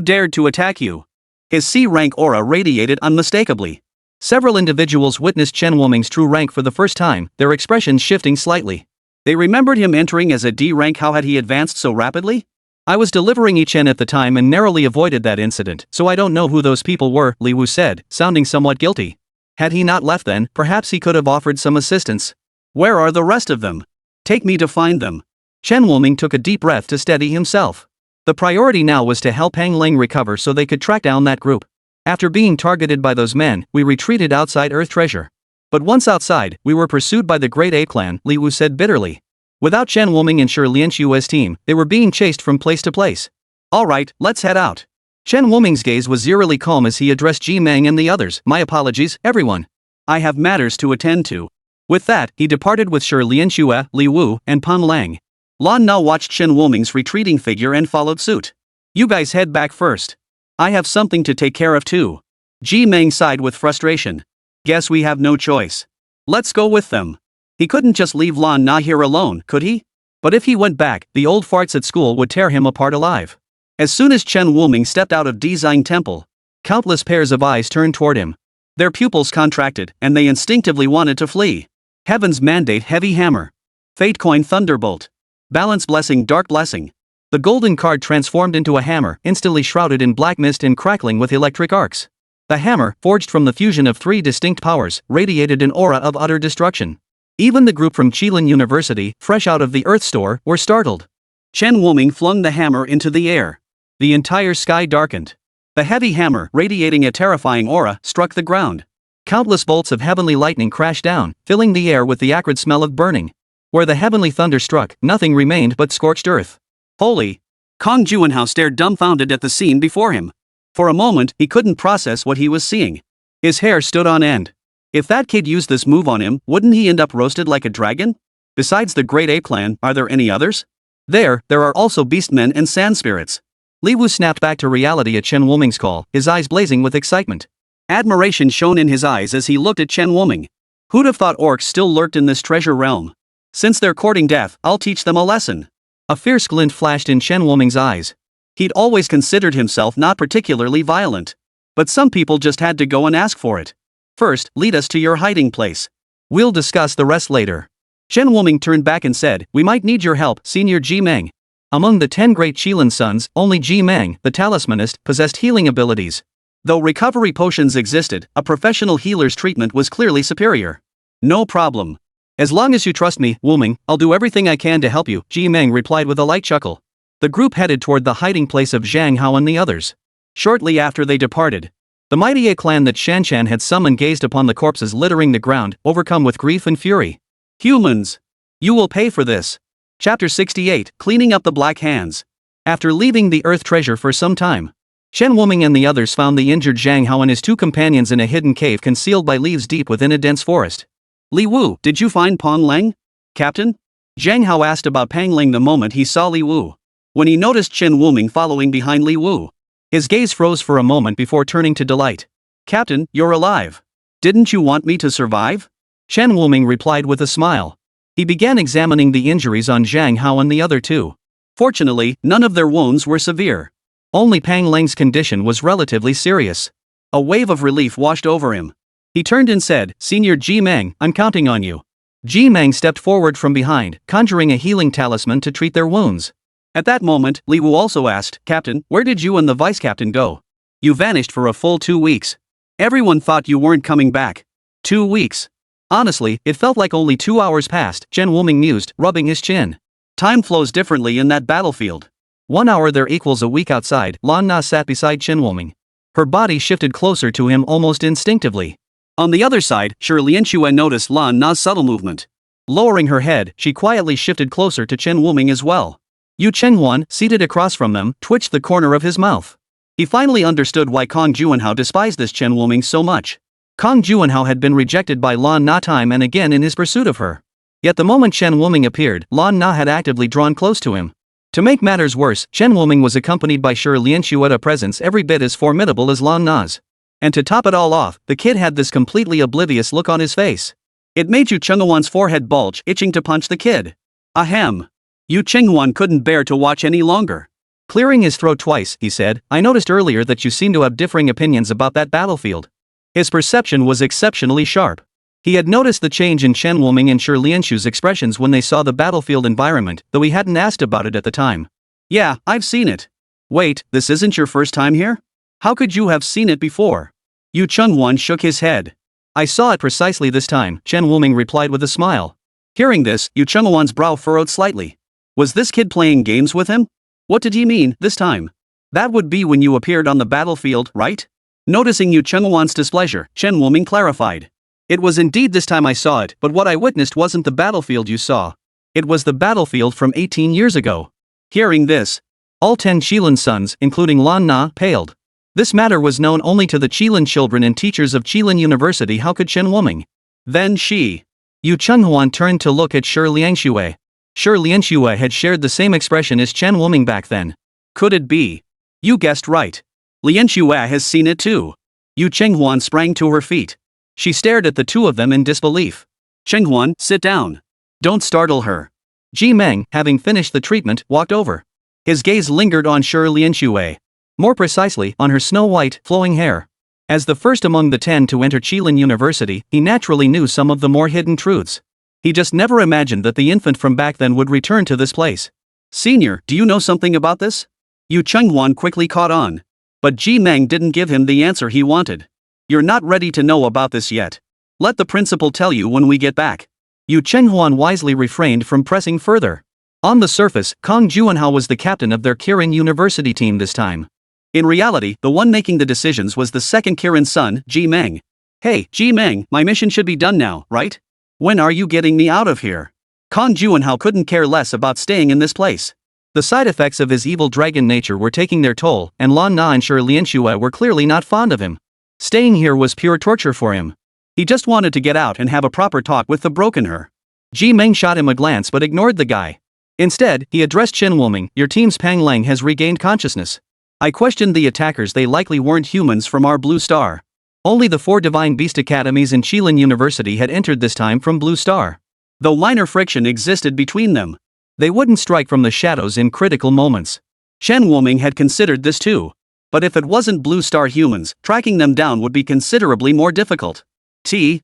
dared to attack you? His C-rank aura radiated unmistakably. Several individuals witnessed Chen Wuming's true rank for the first time, their expressions shifting slightly. They remembered him entering as a D rank. How had he advanced so rapidly? I was delivering Yichen at the time and narrowly avoided that incident, so I don't know who those people were, Li Wu said, sounding somewhat guilty. Had he not left then, perhaps he could have offered some assistance. Where are the rest of them? Take me to find them. Chen Wuming took a deep breath to steady himself. The priority now was to help Pang Lang recover so they could track down that group. After being targeted by those men, we retreated outside Earth Treasure. But once outside, we were pursued by the Great Ape Clan, Li Wu said bitterly. Without Chen Wuming and Shi Lianshu's team, they were being chased from place to place. Alright, let's head out. Chen Wuming's gaze was eerily calm as he addressed Ji Meng and the others. My apologies, everyone. I have matters to attend to. With that, he departed with Shi Lianshue, Li Wu, and Pan Lang. Lan Na watched Chen Wuming's retreating figure and followed suit. You guys head back first. I have something to take care of too. Ji Meng sighed with frustration. Guess we have no choice. Let's go with them. He couldn't just leave Lan Na here alone, could he? But if he went back, the old farts at school would tear him apart alive. As soon as Chen Wuming stepped out of Dezang Temple, countless pairs of eyes turned toward him. Their pupils contracted, and they instinctively wanted to flee. Heaven's Mandate Heavy Hammer. Fate Coin Thunderbolt. Balance Blessing Dark Blessing. The golden card transformed into a hammer, instantly shrouded in black mist and crackling with electric arcs. The hammer, forged from the fusion of three distinct powers, radiated an aura of utter destruction. Even the group from Qilin University, fresh out of the Earth Store, were startled. Chen Wuming flung the hammer into the air. The entire sky darkened. The heavy hammer, radiating a terrifying aura, struck the ground. Countless bolts of heavenly lightning crashed down, filling the air with the acrid smell of burning. Where the heavenly thunder struck, nothing remained but scorched earth. Holy! Kong Juanhao stared dumbfounded at the scene before him. For a moment, he couldn't process what he was seeing. His hair stood on end. If that kid used this move on him, wouldn't he end up roasted like a dragon? Besides the Great Ape Clan, are there any others? There are also beastmen and sand spirits. Li Wu snapped back to reality at Chen Wuming's call, his eyes blazing with excitement. Admiration shone in his eyes as he looked at Chen Wuming. Who'd have thought orcs still lurked in this treasure realm? Since they're courting death, I'll teach them a lesson. A fierce glint flashed in Chen Wuming's eyes. He'd always considered himself not particularly violent. But some people just had to go and ask for it. First, lead us to your hiding place. We'll discuss the rest later. Chen Wuming turned back and said, we might need your help, Senior Ji Meng. Among the 10 great Qilin sons, only Ji Meng, the talismanist, possessed healing abilities. Though recovery potions existed, a professional healer's treatment was clearly superior. No problem. As long as you trust me, Wuming, I'll do everything I can to help you, Ji Meng replied with a light chuckle. The group headed toward the hiding place of Zhang Hao and the others. Shortly after they departed, the mighty A clan that Shanshan had summoned gazed upon the corpses littering the ground, overcome with grief and fury. Humans! You will pay for this. Chapter 68, Cleaning Up the Black Hands. After leaving the Earth Treasure for some time, Chen Wuming and the others found the injured Zhang Hao and his two companions in a hidden cave concealed by leaves deep within a dense forest. Li Wu, did you find Pan Lang? Captain? Zhang Hao asked about Pang Ling the moment he saw Li Wu. When he noticed Chen Wuming following behind Li Wu, his gaze froze for a moment before turning to delight. Captain, you're alive. Didn't you want me to survive? Chen Wuming replied with a smile. He began examining the injuries on Zhang Hao and the other two. Fortunately, none of their wounds were severe. Only Pang Ling's condition was relatively serious. A wave of relief washed over him. He turned and said, Senior Ji Meng, I'm counting on you. Ji Meng stepped forward from behind, conjuring a healing talisman to treat their wounds. At that moment, Li Wu also asked, Captain, where did you and the vice-captain go? You vanished for a full 2 weeks. Everyone thought you weren't coming back. 2 weeks. Honestly, it felt like only 2 hours passed, Chen Wuming mused, rubbing his chin. Time flows differently in that battlefield. 1 hour there equals a week outside. Lan Na sat beside Chen Wuming. Her body shifted closer to him almost instinctively. On the other side, Shi Lianshue noticed Lan Na's subtle movement. Lowering her head, she quietly shifted closer to Chen Wuming as well. Yu Chenghuan, seated across from them, twitched the corner of his mouth. He finally understood why Kong Juanhao despised this Chen Wuming so much. Kong Juanhao had been rejected by Lan Na time and again in his pursuit of her. Yet the moment Chen Wuming appeared, Lan Na had actively drawn close to him. To make matters worse, Chen Wuming was accompanied by Shi Lianshue, a presence every bit as formidable as Lan Na's. And to top it all off, the kid had this completely oblivious look on his face. It made Yu Chenghuan's forehead bulge, itching to punch the kid. Ahem. Yu Chenghuan couldn't bear to watch any longer. Clearing his throat twice, he said, I noticed earlier that you seem to have differing opinions about that battlefield. His perception was exceptionally sharp. He had noticed the change in Chen Wuming and Shi Lianshu's expressions when they saw the battlefield environment, though he hadn't asked about it at the time. Yeah, I've seen it. Wait, this isn't your first time here? How could you have seen it before? Yu Chenghuan shook his head. I saw it precisely this time, Chen Wuming replied with a smile. Hearing this, Yu Chenghuan's brow furrowed slightly. Was this kid playing games with him? What did he mean, this time? That would be when you appeared on the battlefield, right? Noticing Yu Chenghuan's displeasure, Chen Wuming clarified. It was indeed this time I saw it, but what I witnessed wasn't the battlefield you saw. It was the battlefield from 18 years ago. Hearing this, all 10 Qilin sons, including Lan Na, paled. This matter was known only to the Qilin children and teachers of Qilin University. How could Chen Wuming? Then Yu Chenghuan turned to look at Shi Lianxue. Shi Lianxue had shared the same expression as Chen Wuming back then. Could it be? You guessed right. Lianxue has seen it too. Yu Chenghuan sprang to her feet. She stared at the two of them in disbelief. Chenghuan, sit down. Don't startle her. Ji Meng, having finished the treatment, walked over. His gaze lingered on Shi Lianxue. More precisely, on her snow-white, flowing hair. As the first among the 10 to enter Qilin University, he naturally knew some of the more hidden truths. He just never imagined that the infant from back then would return to this place. Senior, do you know something about this? Yu Chenghuan quickly caught on. But Ji Meng didn't give him the answer he wanted. You're not ready to know about this yet. Let the principal tell you when we get back. Yu Chenghuan wisely refrained from pressing further. On the surface, Kong Juanhao was the captain of their Kirin University team this time. In reality, the one making the decisions was the second Kirin son, Ji Meng. Hey, Ji Meng, my mission should be done now, right? When are you getting me out of here? Kong Juanhao couldn't care less about staying in this place. The side effects of his evil dragon nature were taking their toll, and Lan Na and Shi Lianxue were clearly not fond of him. Staying here was pure torture for him. He just wanted to get out and have a proper talk with the broken her. Ji Meng shot him a glance but ignored the guy. Instead, he addressed Chen Wuming. Your team's Pang Lang has regained consciousness. I questioned the attackers, they likely weren't humans from our Blue Star. Only the 4 divine beast academies in Qilin University had entered this time from Blue Star. Though minor friction existed between them, they wouldn't strike from the shadows in critical moments. Chen Wuming had considered this too. But if it wasn't Blue Star humans, tracking them down would be considerably more difficult. Team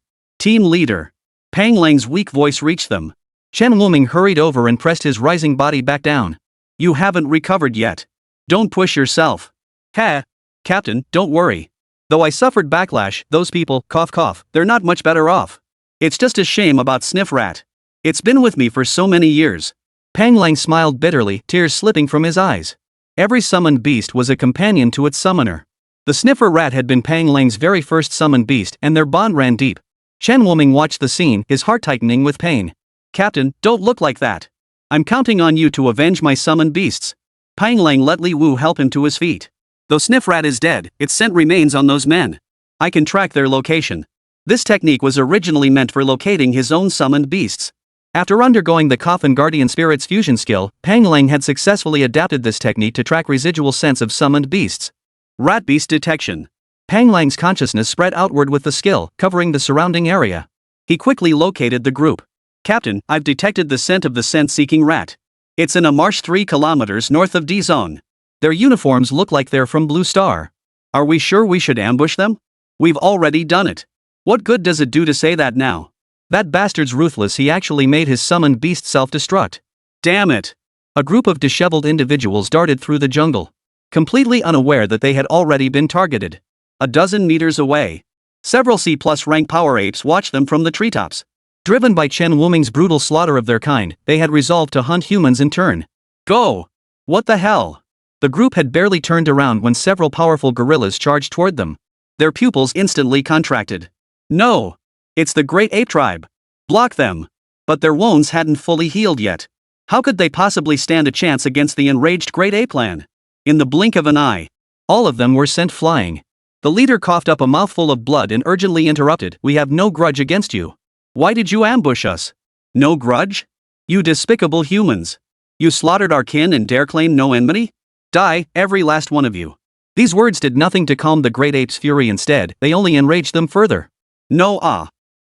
leader. Pang Lang's weak voice reached them. Chen Wuming hurried over and pressed his rising body back down. You haven't recovered yet. Don't push yourself. Captain, don't worry. Though I suffered backlash, those people, cough, they're not much better off. It's just a shame about Sniff Rat. It's been with me for so many years. Pang Lang smiled bitterly, tears slipping from his eyes. Every summoned beast was a companion to its summoner. The Sniffer Rat had been Pang Lang's very first summoned beast, and their bond ran deep. Chen Wuming watched the scene, his heart tightening with pain. Captain, don't look like that. I'm counting on you to avenge my summoned beasts. Pang Lang let Li Wu help him to his feet. Though Sniff Rat is dead, its scent remains on those men. I can track their location. This technique was originally meant for locating his own summoned beasts. After undergoing the Coffin Guardian Spirit's fusion skill, Pang Lang had successfully adapted this technique to track residual scents of summoned beasts. Rat beast detection. Pang Lang's consciousness spread outward with the skill, covering the surrounding area. He quickly located the group. Captain, I've detected the scent of the scent-seeking rat. It's in a marsh 3 kilometers north of D-zone. Their uniforms look like they're from Blue Star. Are we sure we should ambush them? We've already done it. What good does it do to say that now? That bastard's ruthless, he actually made his summoned beast self-destruct. Damn it! A group of disheveled individuals darted through the jungle, completely unaware that they had already been targeted. A dozen meters away, several C+ rank power apes watched them from the treetops. Driven by Chen Wuming's brutal slaughter of their kind, they had resolved to hunt humans in turn. Go! What the hell? The group had barely turned around when several powerful gorillas charged toward them. Their pupils instantly contracted. No! It's the Great Ape Tribe. Block them! But their wounds hadn't fully healed yet. How could they possibly stand a chance against the enraged Great Ape Clan? In the blink of an eye, all of them were sent flying. The leader coughed up a mouthful of blood and urgently interrupted. We have no grudge against you. Why did you ambush us? No grudge? You despicable humans. You slaughtered our kin and dare claim no enmity? Die, every last one of you. These words did nothing to calm the great ape's fury. Instead, they only enraged them further. No.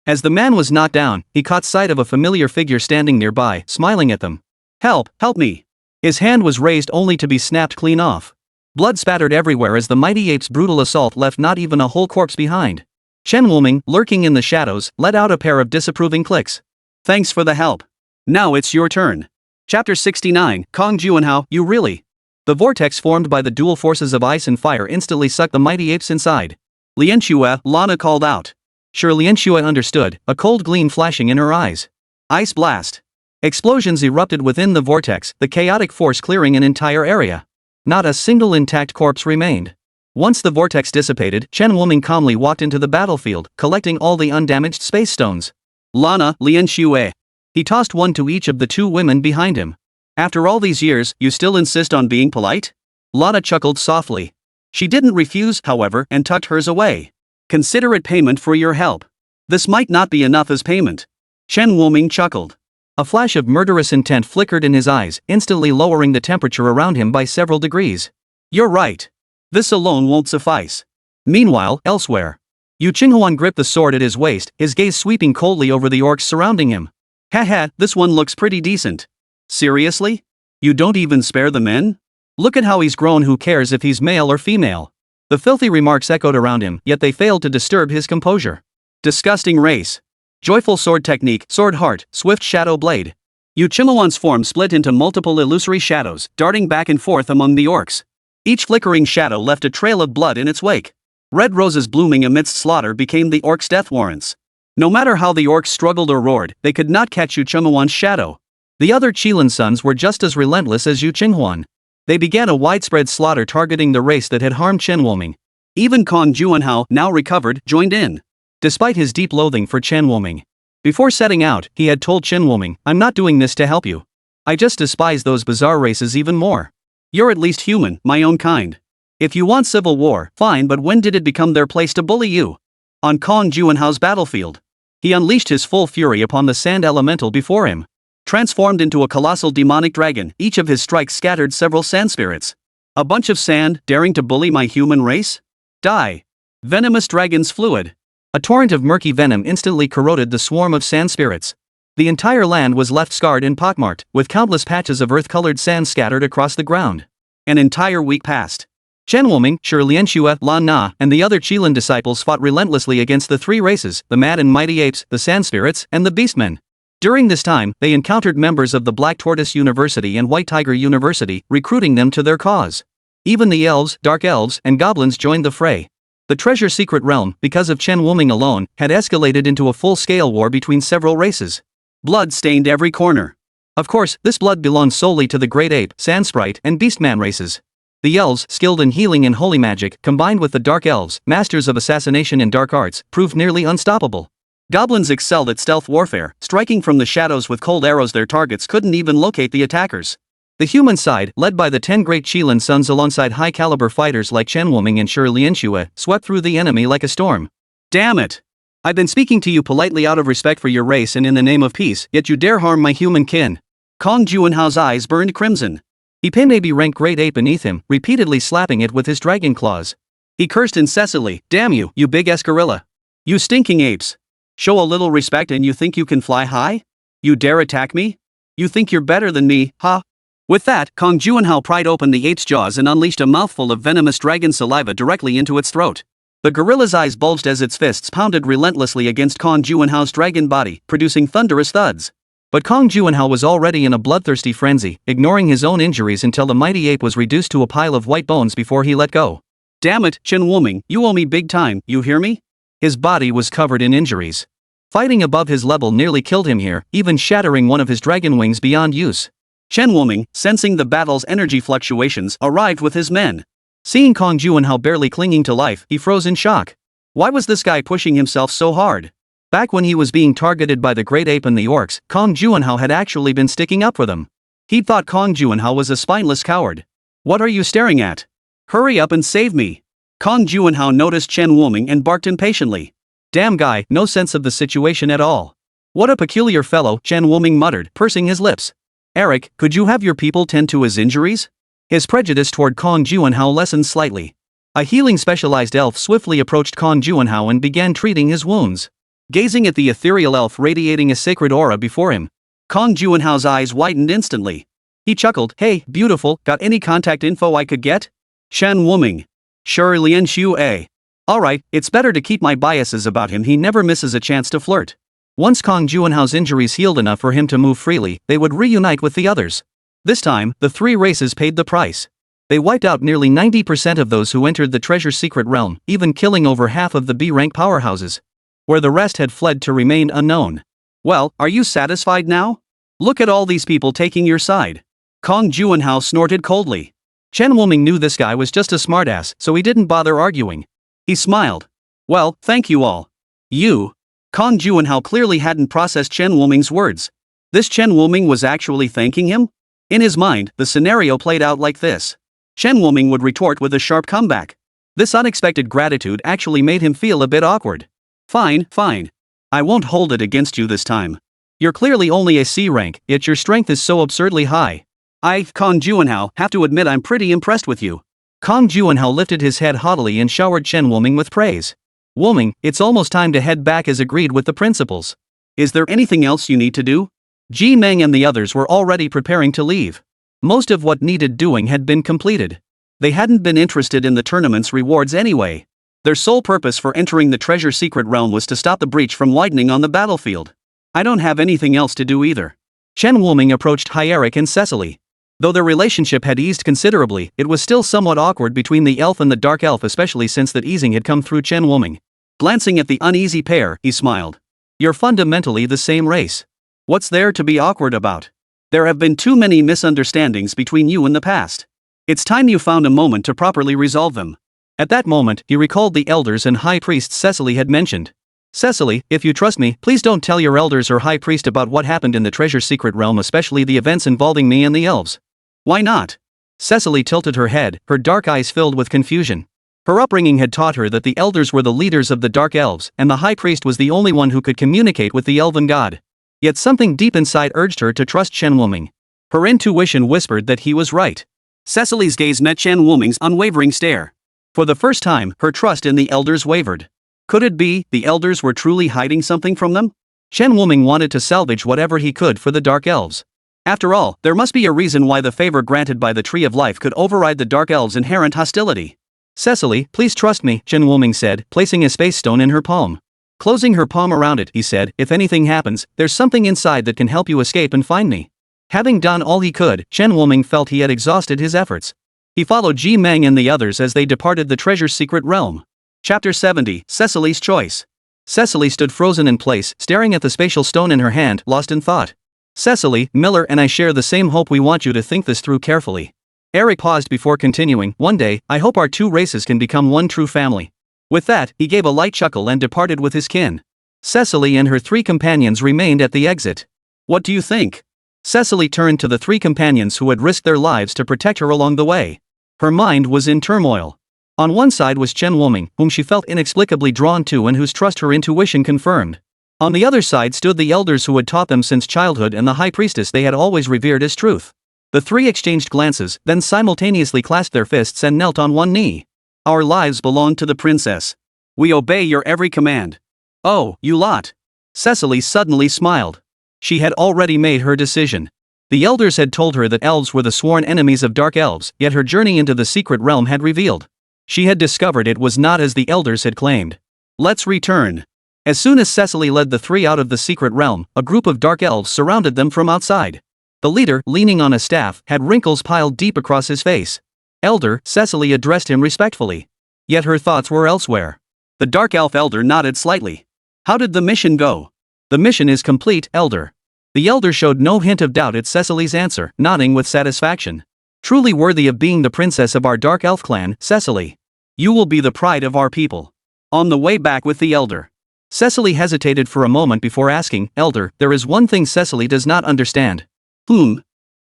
As the man was knocked down, he caught sight of a familiar figure standing nearby, smiling at them. Help me. His hand was raised only to be snapped clean off. Blood spattered everywhere as the mighty ape's brutal assault left not even a whole corpse behind. Chen Wuming, lurking in the shadows, let out a pair of disapproving clicks. Thanks for the help. Now it's your turn. Chapter 69, Kong Juanhao, you really? The vortex formed by the dual forces of ice and fire instantly sucked the mighty apes inside. Lianxue, Lana called out. Sure, Lianxue understood, a cold gleam flashing in her eyes. Ice blast. Explosions erupted within the vortex, the chaotic force clearing an entire area. Not a single intact corpse remained. Once the vortex dissipated, Chen Wuming calmly walked into the battlefield, collecting all the undamaged space stones. Lana, Lian Xue. He tossed one to each of the two women behind him. After all these years, you still insist on being polite? Lana chuckled softly. She didn't refuse, however, and tucked hers away. Consider it payment for your help. This might not be enough as payment. Chen Wuming chuckled. A flash of murderous intent flickered in his eyes, instantly lowering the temperature around him by several degrees. You're right. This alone won't suffice. Meanwhile, elsewhere. Yu Qinghuan gripped the sword at his waist, his gaze sweeping coldly over the orcs surrounding him. Haha, this one looks pretty decent. Seriously? You don't even spare the men? Look at how he's grown, who cares if he's male or female? The filthy remarks echoed around him, yet they failed to disturb his composure. Disgusting race. Joyful sword technique, sword heart, swift shadow blade. Yu Qinghuan's form split into multiple illusory shadows, darting back and forth among the orcs. Each flickering shadow left a trail of blood in its wake. Red roses blooming amidst slaughter became the orcs' death warrants. No matter how the orcs struggled or roared, they could not catch Yu Qinghuan's shadow. The other Qilin sons were just as relentless as Yu Qinghuan. They began a widespread slaughter targeting the race that had harmed Chen Wuming. Even Kong Juanhao, now recovered, joined in. Despite his deep loathing for Chen Wuming. Before setting out, he had told Chen Wuming, "I'm not doing this to help you. I just despise those bizarre races even more. You're at least human, my own kind. If you want civil war, fine, but when did it become their place to bully you?" On Kong Juanhao's battlefield. He unleashed his full fury upon the sand elemental before him. Transformed into a colossal demonic dragon, each of his strikes scattered several sand spirits. A bunch of sand, daring to bully my human race? Die. Venomous dragon's fluid. A torrent of murky venom instantly corroded the swarm of sand spirits. The entire land was left scarred and pockmarked, with countless patches of earth-colored sand scattered across the ground. An entire week passed. Chen Wuming, Shi Lianxue, Lan Na, and the other Qilin disciples fought relentlessly against the three races, the mad and mighty apes, the sand spirits, and the beastmen. During this time, they encountered members of the Black Tortoise University and White Tiger University, recruiting them to their cause. Even the elves, dark elves, and goblins joined the fray. The treasure secret realm, because of Chen Wuming alone, had escalated into a full-scale war between several races. Blood stained every corner. Of course, this blood belonged solely to the Great Ape, Sand Sprite, and Beastman races. The elves, skilled in healing and holy magic, combined with the dark elves, masters of assassination and dark arts, proved nearly unstoppable. Goblins excelled at stealth warfare, striking from the shadows with cold arrows. Their targets couldn't even locate the attackers. The human side, led by the 10 great Qilin sons alongside high-caliber fighters like Chen Wuming and Shi Lianxue, swept through the enemy like a storm. Damn it! I've been speaking to you politely out of respect for your race and in the name of peace, yet you dare harm my human kin. Kong Juanhao's eyes burned crimson. He pinned a B-rank great ape beneath him, repeatedly slapping it with his dragon claws. He cursed incessantly, "Damn you, you big-ass gorilla! You stinking apes! Show a little respect and you think you can fly high? You dare attack me? You think you're better than me, huh?" With that, Kong Juanhao pried open the ape's jaws and unleashed a mouthful of venomous dragon saliva directly into its throat. The gorilla's eyes bulged as its fists pounded relentlessly against Kong Juanhao's dragon body, producing thunderous thuds. But Kong Juanhao was already in a bloodthirsty frenzy, ignoring his own injuries until the mighty ape was reduced to a pile of white bones before he let go. "Damn it, Chen Wuming, you owe me big time, you hear me?" His body was covered in injuries. Fighting above his level nearly killed him here, even shattering one of his dragon wings beyond use. Chen Wuming, sensing the battle's energy fluctuations, arrived with his men. Seeing Kong Juanhao barely clinging to life, he froze in shock. Why was this guy pushing himself so hard? Back when he was being targeted by the Great Ape and the orcs, Kong Juanhao had actually been sticking up for them. He'd thought Kong Juanhao was a spineless coward. "What are you staring at? Hurry up and save me!" Kong Juanhao noticed Chen Wuming and barked impatiently. "Damn guy, no sense of the situation at all. What a peculiar fellow," Chen Wuming muttered, pursing his lips. "Eric, could you have your people tend to his injuries?" His prejudice toward Kong Juanhao lessened slightly. A healing specialized elf swiftly approached Kong Juanhao and began treating his wounds. Gazing at the ethereal elf radiating a sacred aura before him, Kong Juanhao's eyes widened instantly. He chuckled, "Hey, beautiful, got any contact info I could get?" Chen Wuming. Shi Lianxue. Alright, it's better to keep my biases about him. He never misses a chance to flirt. Once Kong Juanhao's injuries healed enough for him to move freely, they would reunite with the others. This time, the three races paid the price. They wiped out nearly 90% of those who entered the treasure secret realm, even killing over half of the B-rank powerhouses. Where the rest had fled to remain unknown. Well, are you satisfied now? Look at all these people taking your side. Kong Juanhao snorted coldly. Chen Wuming knew this guy was just a smartass, so he didn't bother arguing. He smiled. Well, thank you all. You. Kong Juanhao clearly hadn't processed Chen Wuming's words. This Chen Wuming was actually thanking him? In his mind, the scenario played out like this. Chen Wuming would retort with a sharp comeback. This unexpected gratitude actually made him feel a bit awkward. Fine, fine. I won't hold it against you this time. You're clearly only a C rank, yet your strength is so absurdly high. I, Kong Juanhao, have to admit I'm pretty impressed with you. Kong Juanhao lifted his head haughtily and showered Chen Wuming with praise. Wuming, it's almost time to head back as agreed with the principals. Is there anything else you need to do? Ji Meng and the others were already preparing to leave. Most of what needed doing had been completed. They hadn't been interested in the tournament's rewards anyway. Their sole purpose for entering the treasure secret realm was to stop the breach from widening on the battlefield. I don't have anything else to do either. Chen Wuming approached Hyeric and Cecily. Though their relationship had eased considerably, it was still somewhat awkward between the elf and the dark elf, especially since that easing had come through Chen Wuming. Glancing at the uneasy pair, he smiled. You're fundamentally the same race. What's there to be awkward about? There have been too many misunderstandings between you in the past. It's time you found a moment to properly resolve them. At that moment, he recalled the elders and high priest Cecily had mentioned. Cecily, if you trust me, please don't tell your elders or high priest about what happened in the treasure secret realm, especially the events involving me and the elves. Why not? Cecily tilted her head, her dark eyes filled with confusion. Her upbringing had taught her that the elders were the leaders of the dark elves, and the high priest was the only one who could communicate with the elven god. Yet something deep inside urged her to trust Chen Wuming. Her intuition whispered that he was right. Cecily's gaze met Chen Wuming's unwavering stare. For the first time, her trust in the elders wavered. Could it be the elders were truly hiding something from them? Chen Wuming wanted to salvage whatever he could for the dark elves. After all, there must be a reason why the favor granted by the Tree of Life could override the dark elves' inherent hostility. Cecily, please trust me, Chen Wuming said, placing a space stone in her palm. Closing her palm around it, he said, if anything happens, there's something inside that can help you escape and find me. Having done all he could, Chen Wuming felt he had exhausted his efforts. He followed Ji Meng and the others as they departed the treasure's secret realm. Chapter 70, Cecily's Choice. Cecily stood frozen in place, staring at the spatial stone in her hand, lost in thought. Cecily, Miller and I share the same hope. We want you to think this through carefully. Eric paused before continuing, one day, I hope our two races can become one true family. With that, he gave a light chuckle and departed with his kin. Cecily and her three companions remained at the exit. What do you think? Cecily turned to the three companions who had risked their lives to protect her along the way. Her mind was in turmoil. On one side was Chen Wuming, whom she felt inexplicably drawn to and whose trust her intuition confirmed. On the other side stood the elders who had taught them since childhood and the high priestess they had always revered as truth. The three exchanged glances, then simultaneously clasped their fists and knelt on one knee. Our lives belong to the princess. We obey your every command. Oh, you lot. Cecily suddenly smiled. She had already made her decision. The elders had told her that elves were the sworn enemies of dark elves, yet her journey into the secret realm had revealed. She had discovered it was not as the elders had claimed. Let's return. As soon as Cecily led the three out of the secret realm, a group of dark elves surrounded them from outside. The leader, leaning on a staff, had wrinkles piled deep across his face. Elder, Cecily addressed him respectfully. Yet her thoughts were elsewhere. The dark elf elder nodded slightly. How did the mission go? The mission is complete, Elder. The elder showed no hint of doubt at Cecily's answer, nodding with satisfaction. Truly worthy of being the princess of our dark elf clan, Cecily. You will be the pride of our people. On the way back with the elder. Cecily hesitated for a moment before asking, Elder, there is one thing Cecily does not understand.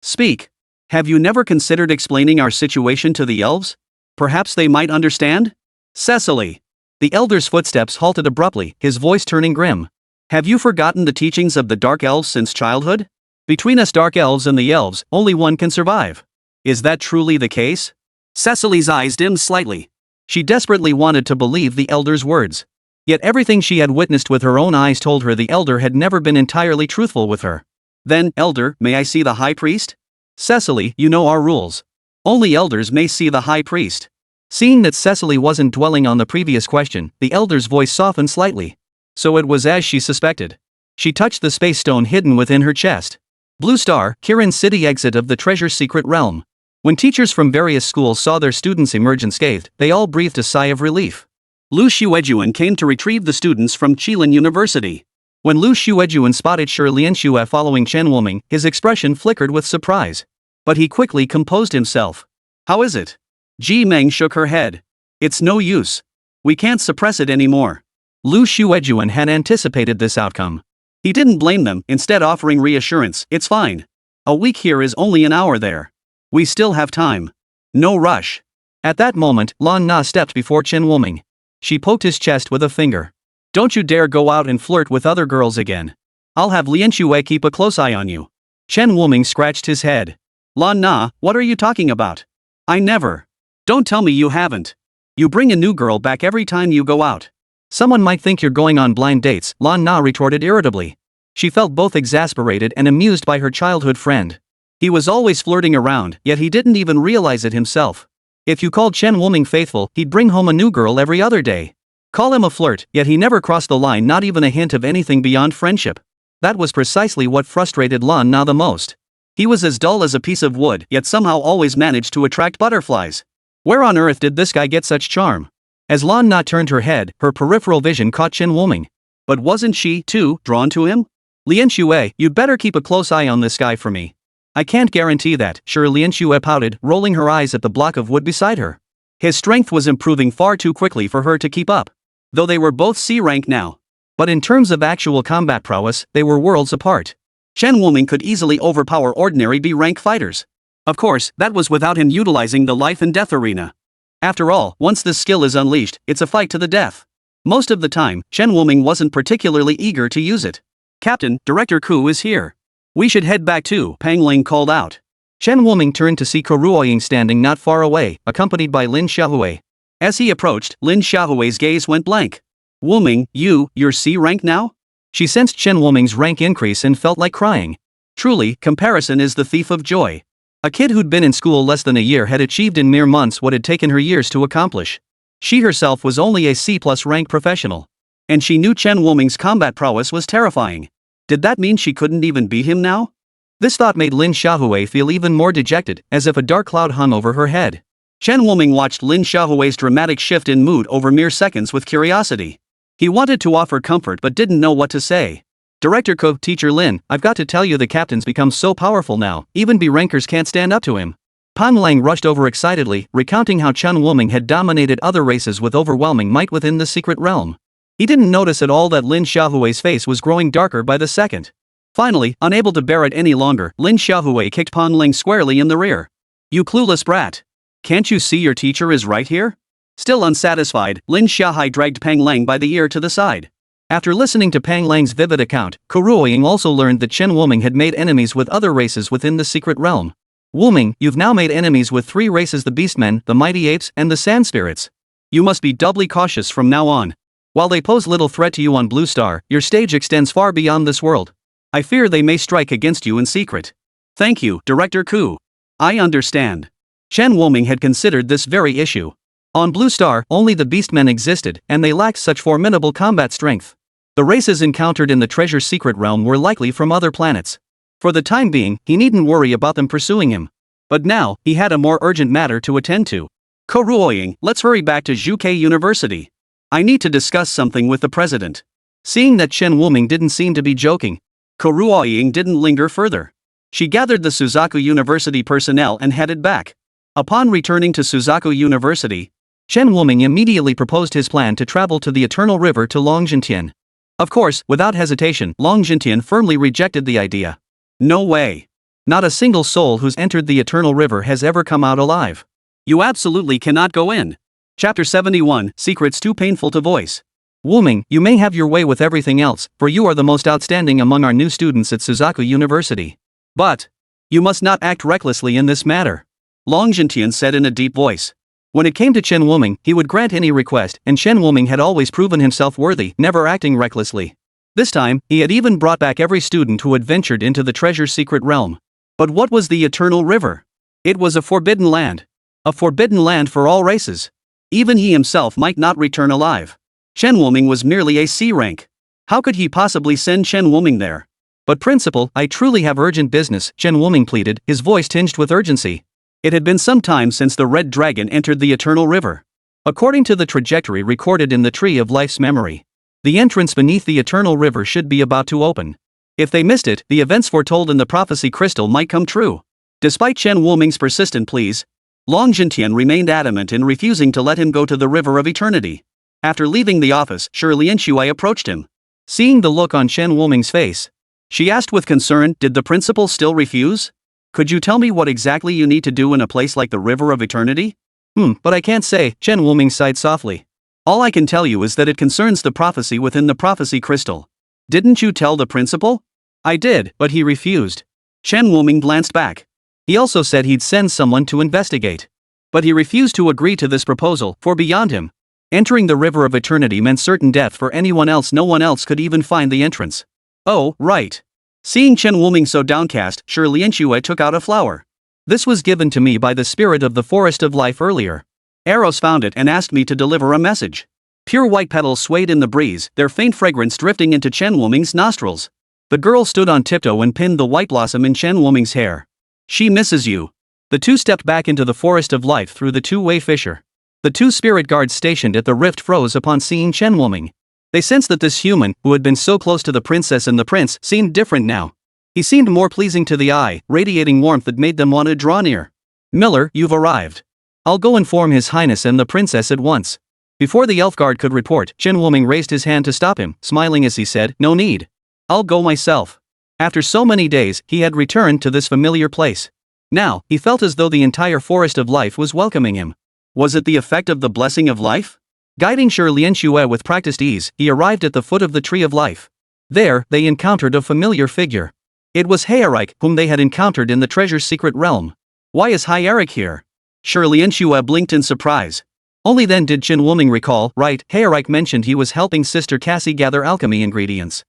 Speak. Have you never considered explaining our situation to the elves? Perhaps they might understand? Cecily. The elder's footsteps halted abruptly, his voice turning grim. Have you forgotten the teachings of the dark elves since childhood? Between us dark elves and the elves, only one can survive. Is that truly the case? Cecily's eyes dimmed slightly. She desperately wanted to believe the elder's words. Yet everything she had witnessed with her own eyes told her the elder had never been entirely truthful with her. Then, Elder, may I see the high priest? Cecily, you know our rules. Only elders may see the high priest. Seeing that Cecily wasn't dwelling on the previous question, the elder's voice softened slightly. So it was as she suspected. She touched the space stone hidden within her chest. Blue Star, Kirin City exit of the treasure's secret realm. When teachers from various schools saw their students emerge unscathed, they all breathed a sigh of relief. Lu Xuejuan came to retrieve the students from Qilin University. When Lu Xuejuan spotted Shi Lianxue following Chen Wuming, his expression flickered with surprise. But he quickly composed himself. How is it? Ji Meng shook her head. It's no use. We can't suppress it anymore. Lu Xuejuan had anticipated this outcome. He didn't blame them, instead offering reassurance. It's fine. A week here is only an hour there. We still have time. No rush. At that moment, Lan Na stepped before Chen Wuming. She poked his chest with a finger. Don't you dare go out and flirt with other girls again. I'll have Lin Xue keep a close eye on you. Chen Wuming scratched his head. Lan Na, what are you talking about? I never. Don't tell me you haven't. You bring a new girl back every time you go out. Someone might think you're going on blind dates, Lan Na retorted irritably. She felt both exasperated and amused by her childhood friend. He was always flirting around, yet he didn't even realize it himself. If you called Chen Wuming faithful, he'd bring home a new girl every other day. Call him a flirt, yet he never crossed the line, not even a hint of anything beyond friendship. That was precisely what frustrated Lan Na the most. He was as dull as a piece of wood, yet somehow always managed to attract butterflies. Where on earth did this guy get such charm? As Lan Na turned her head, her peripheral vision caught Chen Wuming. But wasn't she, too, drawn to him? Lin Xue, you'd better keep a close eye on this guy for me. I can't guarantee that, sure, Lin Xue pouted, rolling her eyes at the block of wood beside her. His strength was improving far too quickly for her to keep up. Though they were both C rank now. But in terms of actual combat prowess, they were worlds apart. Chen Wuming could easily overpower ordinary B rank fighters. Of course, that was without him utilizing the life and death arena. After all, once this skill is unleashed, it's a fight to the death. Most of the time, Chen Wuming wasn't particularly eager to use it. Captain, Director Ku is here. We should head back too, Pang Ling called out. Chen Wuming turned to see Kuruoying standing not far away, accompanied by Lin Xiaohui. As he approached, Lin Xiaohui's gaze went blank. Wuming, you're C rank now? She sensed Chen Wuming's rank increase and felt like crying. Truly, comparison is the thief of joy. A kid who'd been in school less than a year had achieved in mere months what had taken her years to accomplish. She herself was only a C+ rank professional. And she knew Chen Wuming's combat prowess was terrifying. Did that mean she couldn't even beat him now? This thought made Lin Xiaohui feel even more dejected, as if a dark cloud hung over her head. Chen Wuming watched Lin Xiaohui's dramatic shift in mood over mere seconds with curiosity. He wanted to offer comfort but didn't know what to say. Director Ko, Teacher Lin, I've got to tell you the captain's become so powerful now, even B rankers can't stand up to him. Pan Lang rushed over excitedly, recounting how Chen Wuming had dominated other races with overwhelming might within the secret realm. He didn't notice at all that Lin Xiaohui's face was growing darker by the second. Finally, unable to bear it any longer, Lin Xiaohui kicked Pan Lang squarely in the rear. You clueless brat. Can't you see your teacher is right here? Still unsatisfied, Lin Xiaohui dragged Pang Lang by the ear to the side. After listening to Pang Lang's vivid account, Kuruoying also learned that Chen Wuming had made enemies with other races within the secret realm. Wuming, you've now made enemies with 3 races: the Beastmen, the Mighty Apes, and the Sand Spirits. You must be doubly cautious from now on. While they pose little threat to you on Blue Star, your stage extends far beyond this world. I fear they may strike against you in secret. Thank you, Director Ku. I understand. Chen Wuming had considered this very issue. On Blue Star, only the Beastmen existed, and they lacked such formidable combat strength. The races encountered in the Treasure Secret Realm were likely from other planets. For the time being, he needn't worry about them pursuing him. But now, he had a more urgent matter to attend to. Kuruoying, let's hurry back to Zhuke University. I need to discuss something with the president. Seeing that Chen Wuming didn't seem to be joking, Kuruoying didn't linger further. She gathered the Suzaku University personnel and headed back. Upon returning to Suzaku University, Chen Wuming immediately proposed his plan to travel to the Eternal River to Longjintian. Of course, without hesitation, Longjintian firmly rejected the idea. No way. Not a single soul who's entered the Eternal River has ever come out alive. You absolutely cannot go in. Chapter 71, Secrets Too Painful to Voice. Wuming, you may have your way with everything else, for you are the most outstanding among our new students at Suzaku University. But you must not act recklessly in this matter. Longjintian said in a deep voice. When it came to Chen Wuming, he would grant any request, and Chen Wuming had always proven himself worthy, never acting recklessly. This time, he had even brought back every student who had ventured into the Treasure Secret Realm. But what was the Eternal River? It was a forbidden land. A forbidden land for all races. Even he himself might not return alive. Chen Wuming was merely a C rank. How could he possibly send Chen Wuming there? But Principal, I truly have urgent business, Chen Wuming pleaded, his voice tinged with urgency. It had been some time since the Red Dragon entered the Eternal River. According to the trajectory recorded in the Tree of Life's memory, the entrance beneath the Eternal River should be about to open. If they missed it, the events foretold in the prophecy crystal might come true. Despite Chen Wuming's persistent pleas, Long Jintian remained adamant in refusing to let him go to the River of Eternity. After leaving the office, Shirley and Shui approached him. Seeing the look on Chen Wuming's face, she asked with concern, "Did the principal still refuse? Could you tell me what exactly you need to do in a place like the River of Eternity?" But I can't say," Chen Wuming sighed softly. "All I can tell you is that it concerns the prophecy within the prophecy crystal." "Didn't you tell the principal?" "I did, but he refused." Chen Wuming glanced back. He also said he'd send someone to investigate. But he refused to agree to this proposal, for beyond him, entering the River of Eternity meant certain death for anyone else. No one else could even find the entrance. "Oh, right." Seeing Chen Wuming so downcast, Shirley and Shui took out a flower. "This was given to me by the spirit of the Forest of Life earlier. Eros found it and asked me to deliver a message." Pure white petals swayed in the breeze, their faint fragrance drifting into Chen Wuming's nostrils. The girl stood on tiptoe and pinned the white blossom in Chen Wuming's hair. "She misses you." The two stepped back into the Forest of Life through the two-way fissure. The two spirit guards stationed at the rift froze upon seeing Chen Wuming. They sensed that this human, who had been so close to the princess and the prince, seemed different now. He seemed more pleasing to the eye, radiating warmth that made them want to draw near. "Miller, you've arrived. I'll go inform His Highness and the princess at once." Before the elf guard could report, Chen Wuming raised his hand to stop him, smiling as he said, "No need. I'll go myself." After so many days, he had returned to this familiar place. Now, he felt as though the entire Forest of Life was welcoming him. Was it the effect of the blessing of life? Guiding Shirley and Shui with practiced ease, he arrived at the foot of the Tree of Life. There, they encountered a familiar figure. It was Hyerik, whom they had encountered in the treasure's secret realm. "Why is Hyerik here?" Shirley and Shui blinked in surprise. Only then did Chen Wuming recall, right, Hyerik mentioned he was helping Sister Cassie gather alchemy ingredients.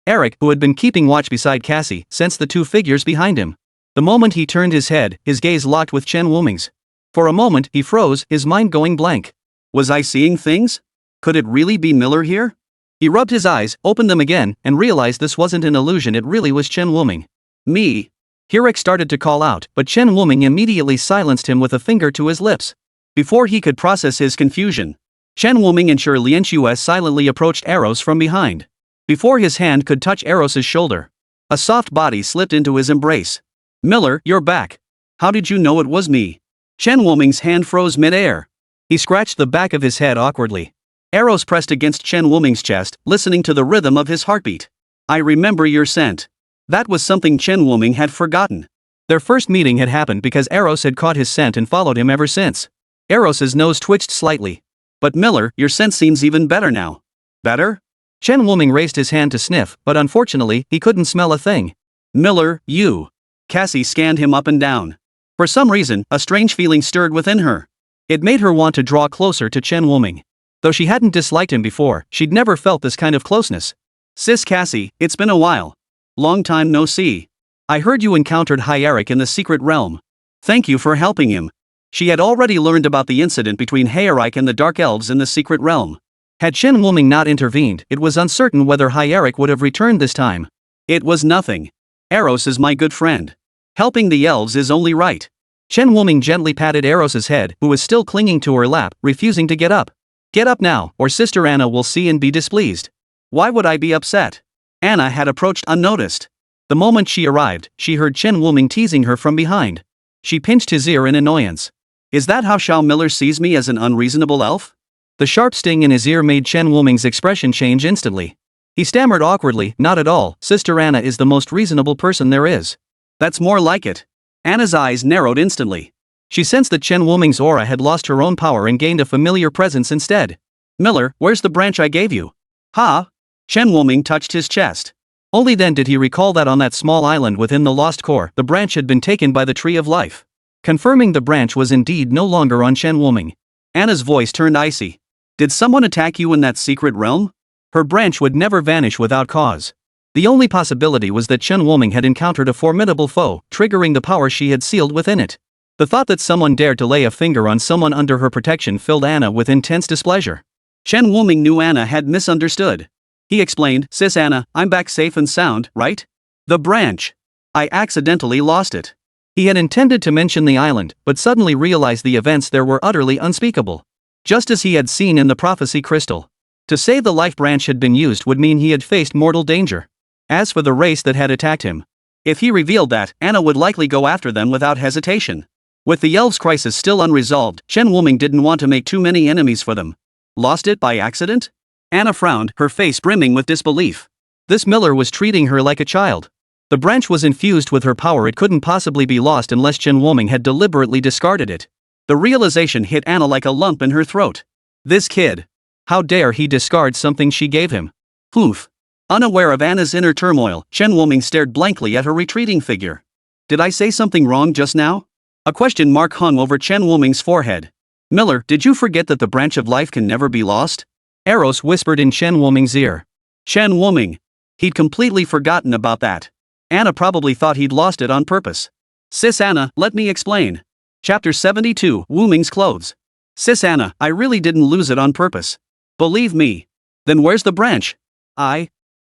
Eric, who had been keeping watch beside Cassie, sensed the two figures behind him. The moment he turned his head, his gaze locked with Chen Wuming's. For a moment, he froze, his mind going blank. Was I seeing things? Could it really be Miller here? He rubbed his eyes, opened them again, and realized this wasn't an illusion, it really was Chen Wuming. "Me." Hyerik started to call out, but Chen Wuming immediately silenced him with a finger to his lips. Before he could process his confusion, Chen Wuming and Shirley and Shui silently approached Eros from behind. Before his hand could touch Eros's shoulder, a soft body slipped into his embrace. "Miller, you're back. How did you know it was me?" Chen Wuming's hand froze mid-air. He scratched the back of his head awkwardly. Eros pressed against Chen Wuming's chest, listening to the rhythm of his heartbeat. "I remember your scent." That was something Chen Wuming had forgotten. Their first meeting had happened because Eros had caught his scent and followed him ever since. Eros's nose twitched slightly. "But Miller, your scent seems even better now." "Better?" Chen Wuming raised his hand to sniff, but unfortunately, he couldn't smell a thing. "Miller, you." Cassie scanned him up and down. For some reason, a strange feeling stirred within her. It made her want to draw closer to Chen Wuming. Though she hadn't disliked him before, she'd never felt this kind of closeness. "Sis Cassie, it's been a while. Long time no see. I heard you encountered Hyerik in the secret realm. Thank you for helping him." She had already learned about the incident between Hyerik and the Dark Elves in the secret realm. Had Chen Wuming not intervened, it was uncertain whether Hyerik would have returned this time. "It was nothing. Eros is my good friend. Helping the elves is only right." Chen Wuming gently patted Eros's head, who was still clinging to her lap, refusing to get up. "Get up now, or Sister Anna will see and be displeased." "Why would I be upset?" Anna had approached unnoticed. The moment she arrived, she heard Chen Wuming teasing her from behind. She pinched his ear in annoyance. "Is that how Shao Miller sees me, as an unreasonable elf?" The sharp sting in his ear made Chen Wuming's expression change instantly. He stammered awkwardly, "Not at all, Sister Anna is the most reasonable person there is." "That's more like it." Anna's eyes narrowed instantly. She sensed that Chen Wuming's aura had lost her own power and gained a familiar presence instead. "Miller, where's the branch I gave you?" "Huh?" Chen Wuming touched his chest. Only then did he recall that on that small island within the Lost Core, the branch had been taken by the Tree of Life. Confirming the branch was indeed no longer on Chen Wuming. Anna's voice turned icy. "Did someone attack you in that secret realm?" Her branch would never vanish without cause. The only possibility was that Chen Wuming had encountered a formidable foe, triggering the power she had sealed within it. The thought that someone dared to lay a finger on someone under her protection filled Anna with intense displeasure. Chen Wuming knew Anna had misunderstood. He explained, "Sis Anna, I'm back safe and sound, right? The branch. I accidentally lost it." He had intended to mention the island, but suddenly realized the events there were utterly unspeakable. Just as he had seen in the prophecy crystal. To say the life branch had been used would mean he had faced mortal danger. As for the race that had attacked him, if he revealed that, Anna would likely go after them without hesitation. With the elves' crisis still unresolved, Chen Wuming didn't want to make too many enemies for them. Lost it by accident? Anna frowned, her face brimming with disbelief. This Miller was treating her like a child. The branch was infused with her power, it couldn't possibly be lost unless Chen Wuming had deliberately discarded it. The realization hit Anna like a lump in her throat. This kid. How dare he discard something she gave him? Poof. Unaware of Anna's inner turmoil, Chen Wuming stared blankly at her retreating figure. Did I say something wrong just now? A question mark hung over Chen Wuming's forehead. Miller, did you forget that the branch of life can never be lost? Eros whispered in Chen Wuming's ear. Chen Wuming. He'd completely forgotten about that. Anna probably thought he'd lost it on purpose. Sis Anna, let me explain. Chapter 72, Wuming's Clothes. Sis Anna, I really didn't lose it on purpose. Believe me. Then where's the branch?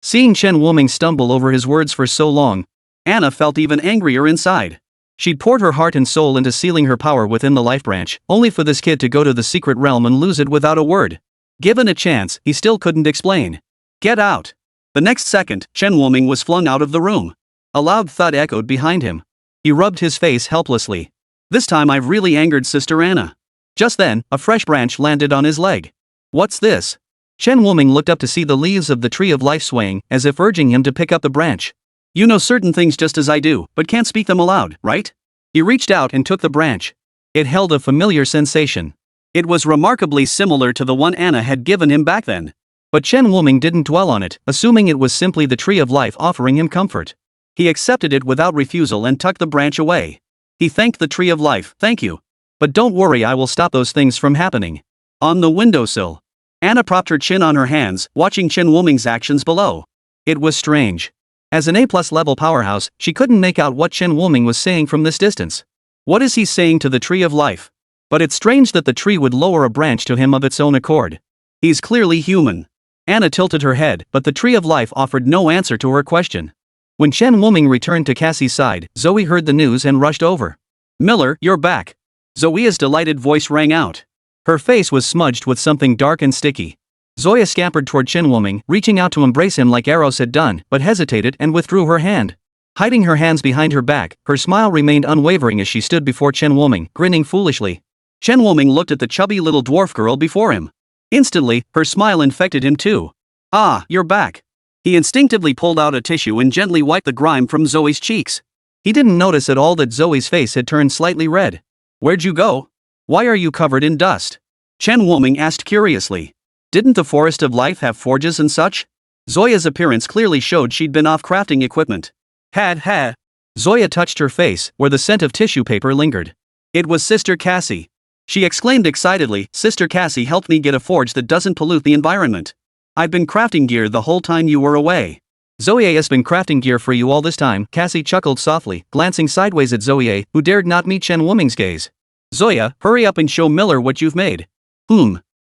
Seeing Chen Wuming stumble over his words for so long, Anna felt even angrier inside. She'd poured her heart and soul into sealing her power within the life branch, only for this kid to go to the secret realm and lose it without a word. Given a chance, he still couldn't explain. Get out. The next second, Chen Wuming was flung out of the room. A loud thud echoed behind him. He rubbed his face helplessly. This time I've really angered Sister Anna. Just then, a fresh branch landed on his leg. What's this? Chen Wuming looked up to see the leaves of the tree of life swaying, as if urging him to pick up the branch. You know certain things just as I do, but can't speak them aloud, right? He reached out and took the branch. It held a familiar sensation. It was remarkably similar to the one Anna had given him back then. But Chen Wuming didn't dwell on it, assuming it was simply the tree of life offering him comfort. He accepted it without refusal and tucked the branch away. He thanked the tree of life, thank you. But don't worry, I will stop those things from happening. On the windowsill, Anna propped her chin on her hands, watching Chen Wuming's actions below. It was strange. As an A+ level powerhouse, she couldn't make out what Chen Wuming was saying from this distance. What is he saying to the tree of life? But it's strange that the tree would lower a branch to him of its own accord. He's clearly human. Anna tilted her head, but the tree of life offered no answer to her question. When Chen Wuming returned to Cassie's side, Zoe heard the news and rushed over. Miller, you're back. Zoe's delighted voice rang out. Her face was smudged with something dark and sticky. Zoya scampered toward Chen Wuming, reaching out to embrace him like Eros had done, but hesitated and withdrew her hand. Hiding her hands behind her back, her smile remained unwavering as she stood before Chen Wuming, grinning foolishly. Chen Wuming looked at the chubby little dwarf girl before him. Instantly, her smile infected him too. Ah, you're back. He instinctively pulled out a tissue and gently wiped the grime from Zoe's cheeks. He didn't notice at all that Zoe's face had turned slightly red. Where'd you go? Why are you covered in dust? Chen Wuming asked curiously. Didn't the Forest of Life have forges and such? Zoya's appearance clearly showed she'd been off crafting equipment. Had. Zoya touched her face, where the scent of tissue paper lingered. It was Sister Cassie. She exclaimed excitedly, Sister Cassie helped me get a forge that doesn't pollute the environment. I've been crafting gear the whole time you were away. Zoe has been crafting gear for you all this time, Cassie chuckled softly, glancing sideways at Zoe, who dared not meet Chen Wuming's gaze. Zoya, hurry up and show Miller what you've made.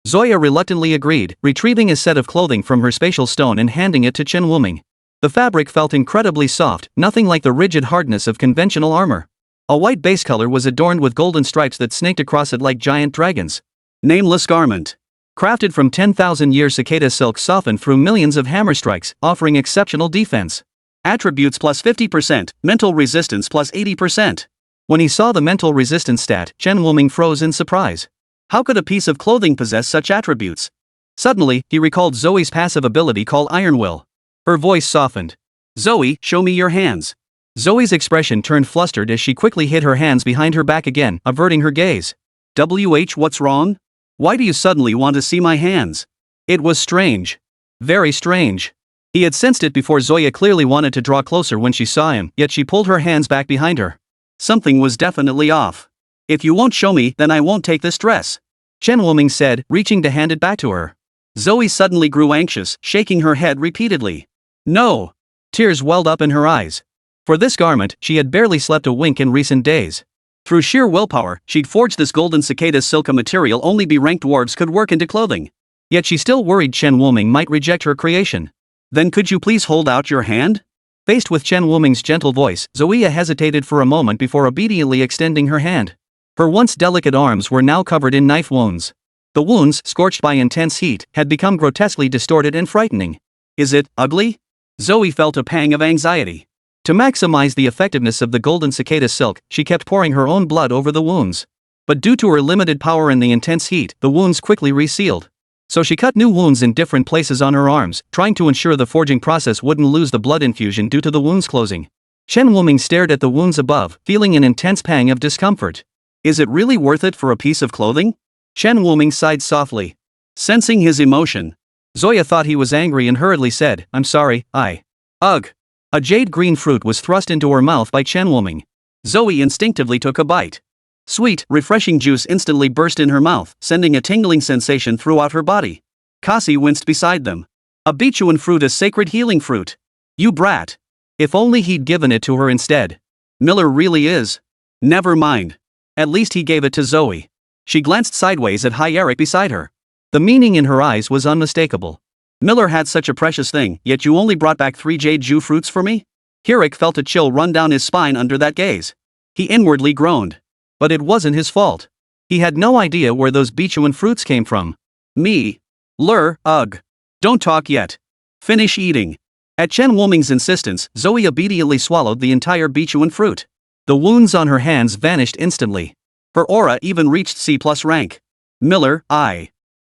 Zoya reluctantly agreed, retrieving a set of clothing from her spatial stone and handing it to Chen Wuming. The fabric felt incredibly soft, nothing like the rigid hardness of conventional armor. A white base color was adorned with golden stripes that snaked across it like giant dragons. Nameless garment. Crafted from 10,000-year cicada silk softened through millions of hammer strikes, offering exceptional defense. Attributes plus 50%, mental resistance plus 80%. When he saw the mental resistance stat, Chen Wuming froze in surprise. How could a piece of clothing possess such attributes? Suddenly, he recalled Zoe's passive ability called Iron Will. Her voice softened. Zoe, show me your hands. Zoe's expression turned flustered as she quickly hid her hands behind her back again, averting her gaze. What's wrong? Why do you suddenly want to see my hands? It was strange. Very strange. He had sensed it before. Zoya clearly wanted to draw closer when she saw him, yet she pulled her hands back behind her. Something was definitely off. If you won't show me, then I won't take this dress. Chen Wuming said, reaching to hand it back to her. Zoe suddenly grew anxious, shaking her head repeatedly. No. Tears welled up in her eyes. For this garment, she had barely slept a wink in recent days. Through sheer willpower, she'd forged this golden cicada silka material only B-ranked dwarves could work into clothing. Yet she still worried Chen Wuming might reject her creation. Then could you please hold out your hand? Faced with Chen Wuming's gentle voice, Zoya hesitated for a moment before obediently extending her hand. Her once delicate arms were now covered in knife wounds. The wounds, scorched by intense heat, had become grotesquely distorted and frightening. Is it ugly? Zoe felt a pang of anxiety. To maximize the effectiveness of the golden cicada silk, she kept pouring her own blood over the wounds. But due to her limited power and the intense heat, the wounds quickly resealed. So she cut new wounds in different places on her arms, trying to ensure the forging process wouldn't lose the blood infusion due to the wounds closing. Chen Wuming stared at the wounds above, feeling an intense pang of discomfort. Is it really worth it for a piece of clothing? Chen Wuming sighed softly. Sensing his emotion, Zoya thought he was angry and hurriedly said, I'm sorry, Ugh. A jade green fruit was thrust into her mouth by Chen Wuming. Zoe instinctively took a bite. Sweet, refreshing juice instantly burst in her mouth, sending a tingling sensation throughout her body. Cassie winced beside them. A Bichuan fruit, a sacred healing fruit. You brat. If only he'd given it to her instead. Miller really is. Never mind. At least he gave it to Zoe. She glanced sideways at Hi Eric beside her. The meaning in her eyes was unmistakable. Miller had such a precious thing, yet you only brought back 3 jade ju fruits for me? Hirik felt a chill run down his spine under that gaze. He inwardly groaned. But it wasn't his fault. He had no idea where those Bichuan fruits came from. Me? Ugh. Don't talk yet. Finish eating. At Chen Wuming's insistence, Zoe obediently swallowed the entire Bichuan fruit. The wounds on her hands vanished instantly. Her aura even reached C+ rank. Miller,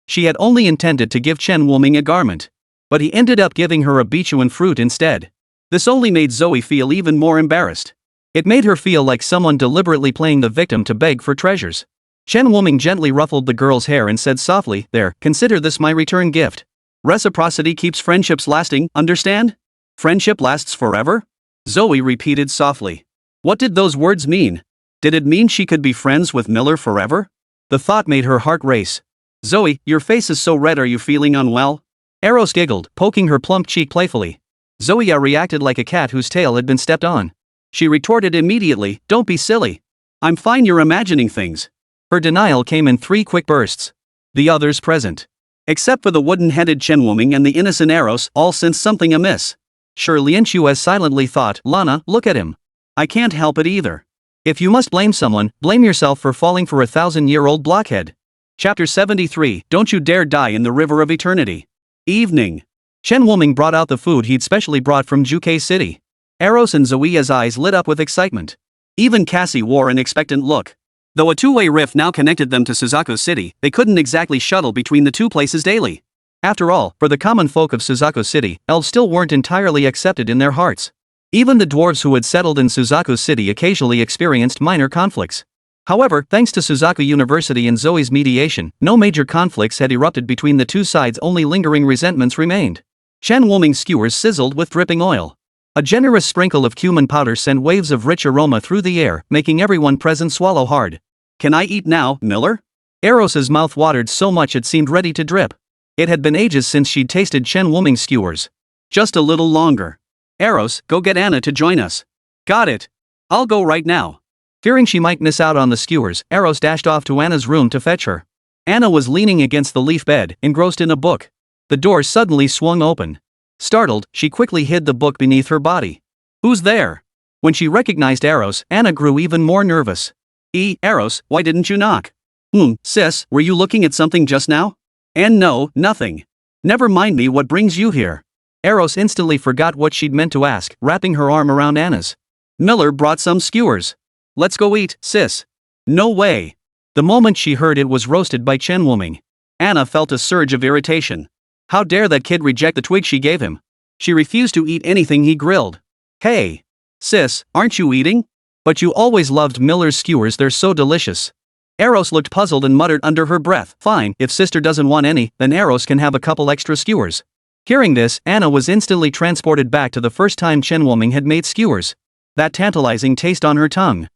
She had only intended to give Chen Wuming a garment. But he ended up giving her a Bichuan fruit instead. This only made Zoe feel even more embarrassed. It made her feel like someone deliberately playing the victim to beg for treasures. Chen Wuming gently ruffled the girl's hair and said softly, There, consider this my return gift. Reciprocity keeps friendships lasting, understand? Friendship lasts forever? Zoe repeated softly. What did those words mean? Did it mean she could be friends with Miller forever? The thought made her heart race. Zoe, your face is so red, are you feeling unwell? Eros giggled, poking her plump cheek playfully. Zoe reacted like a cat whose tail had been stepped on. She retorted immediately, Don't be silly. I'm fine, you're imagining things. Her denial came in 3 quick bursts. The others present, except for the wooden-headed Chen Wuming and the innocent Eros, all sensed something amiss. Sure, Lianxue silently thought, Lana, look at him. I can't help it either. If you must blame someone, blame yourself for falling for a 1,000-year-old blockhead. Chapter 73, Don't You Dare Die in the River of Eternity. Evening. Chen Wuming brought out the food he'd specially brought from Juke City. Eros and Zoe's eyes lit up with excitement. Even Cassie wore an expectant look. Though a 2-way rift now connected them to Suzaku City, they couldn't exactly shuttle between the 2 places daily. After all, for the common folk of Suzaku City, elves still weren't entirely accepted in their hearts. Even the dwarves who had settled in Suzaku City occasionally experienced minor conflicts. However, thanks to Suzaku University and Zoe's mediation, no major conflicts had erupted between the 2 sides, only lingering resentments remained. Chen Wuming's skewers sizzled with dripping oil. A generous sprinkle of cumin powder sent waves of rich aroma through the air, making everyone present swallow hard. Can I eat now, Miller? Eros's mouth watered so much it seemed ready to drip. It had been ages since she'd tasted Chen Wuming's skewers. Just a little longer. Eros, go get Anna to join us. Got it. I'll go right now. Fearing she might miss out on the skewers, Eros dashed off to Anna's room to fetch her. Anna was leaning against the leaf bed, engrossed in a book. The door suddenly swung open. Startled, she quickly hid the book beneath her body. Who's there? When she recognized Eros, Anna grew even more nervous. Eros, why didn't you knock? Sis, were you looking at something just now? And no, nothing. Never mind me, what brings you here? Eros instantly forgot what she'd meant to ask, wrapping her arm around Anna's. Miller brought some skewers. Let's go eat, sis. No way. The moment she heard it was roasted by Chen Wuming, Anna felt a surge of irritation. How dare that kid reject the twig she gave him? She refused to eat anything he grilled. Hey. Sis, aren't you eating? But you always loved Miller's skewers, they're so delicious. Eros looked puzzled and muttered under her breath, Fine, if sister doesn't want any, then Eros can have a couple extra skewers. Hearing this, Anna was instantly transported back to the first time Chen Wuming had made skewers. That tantalizing taste on her tongue.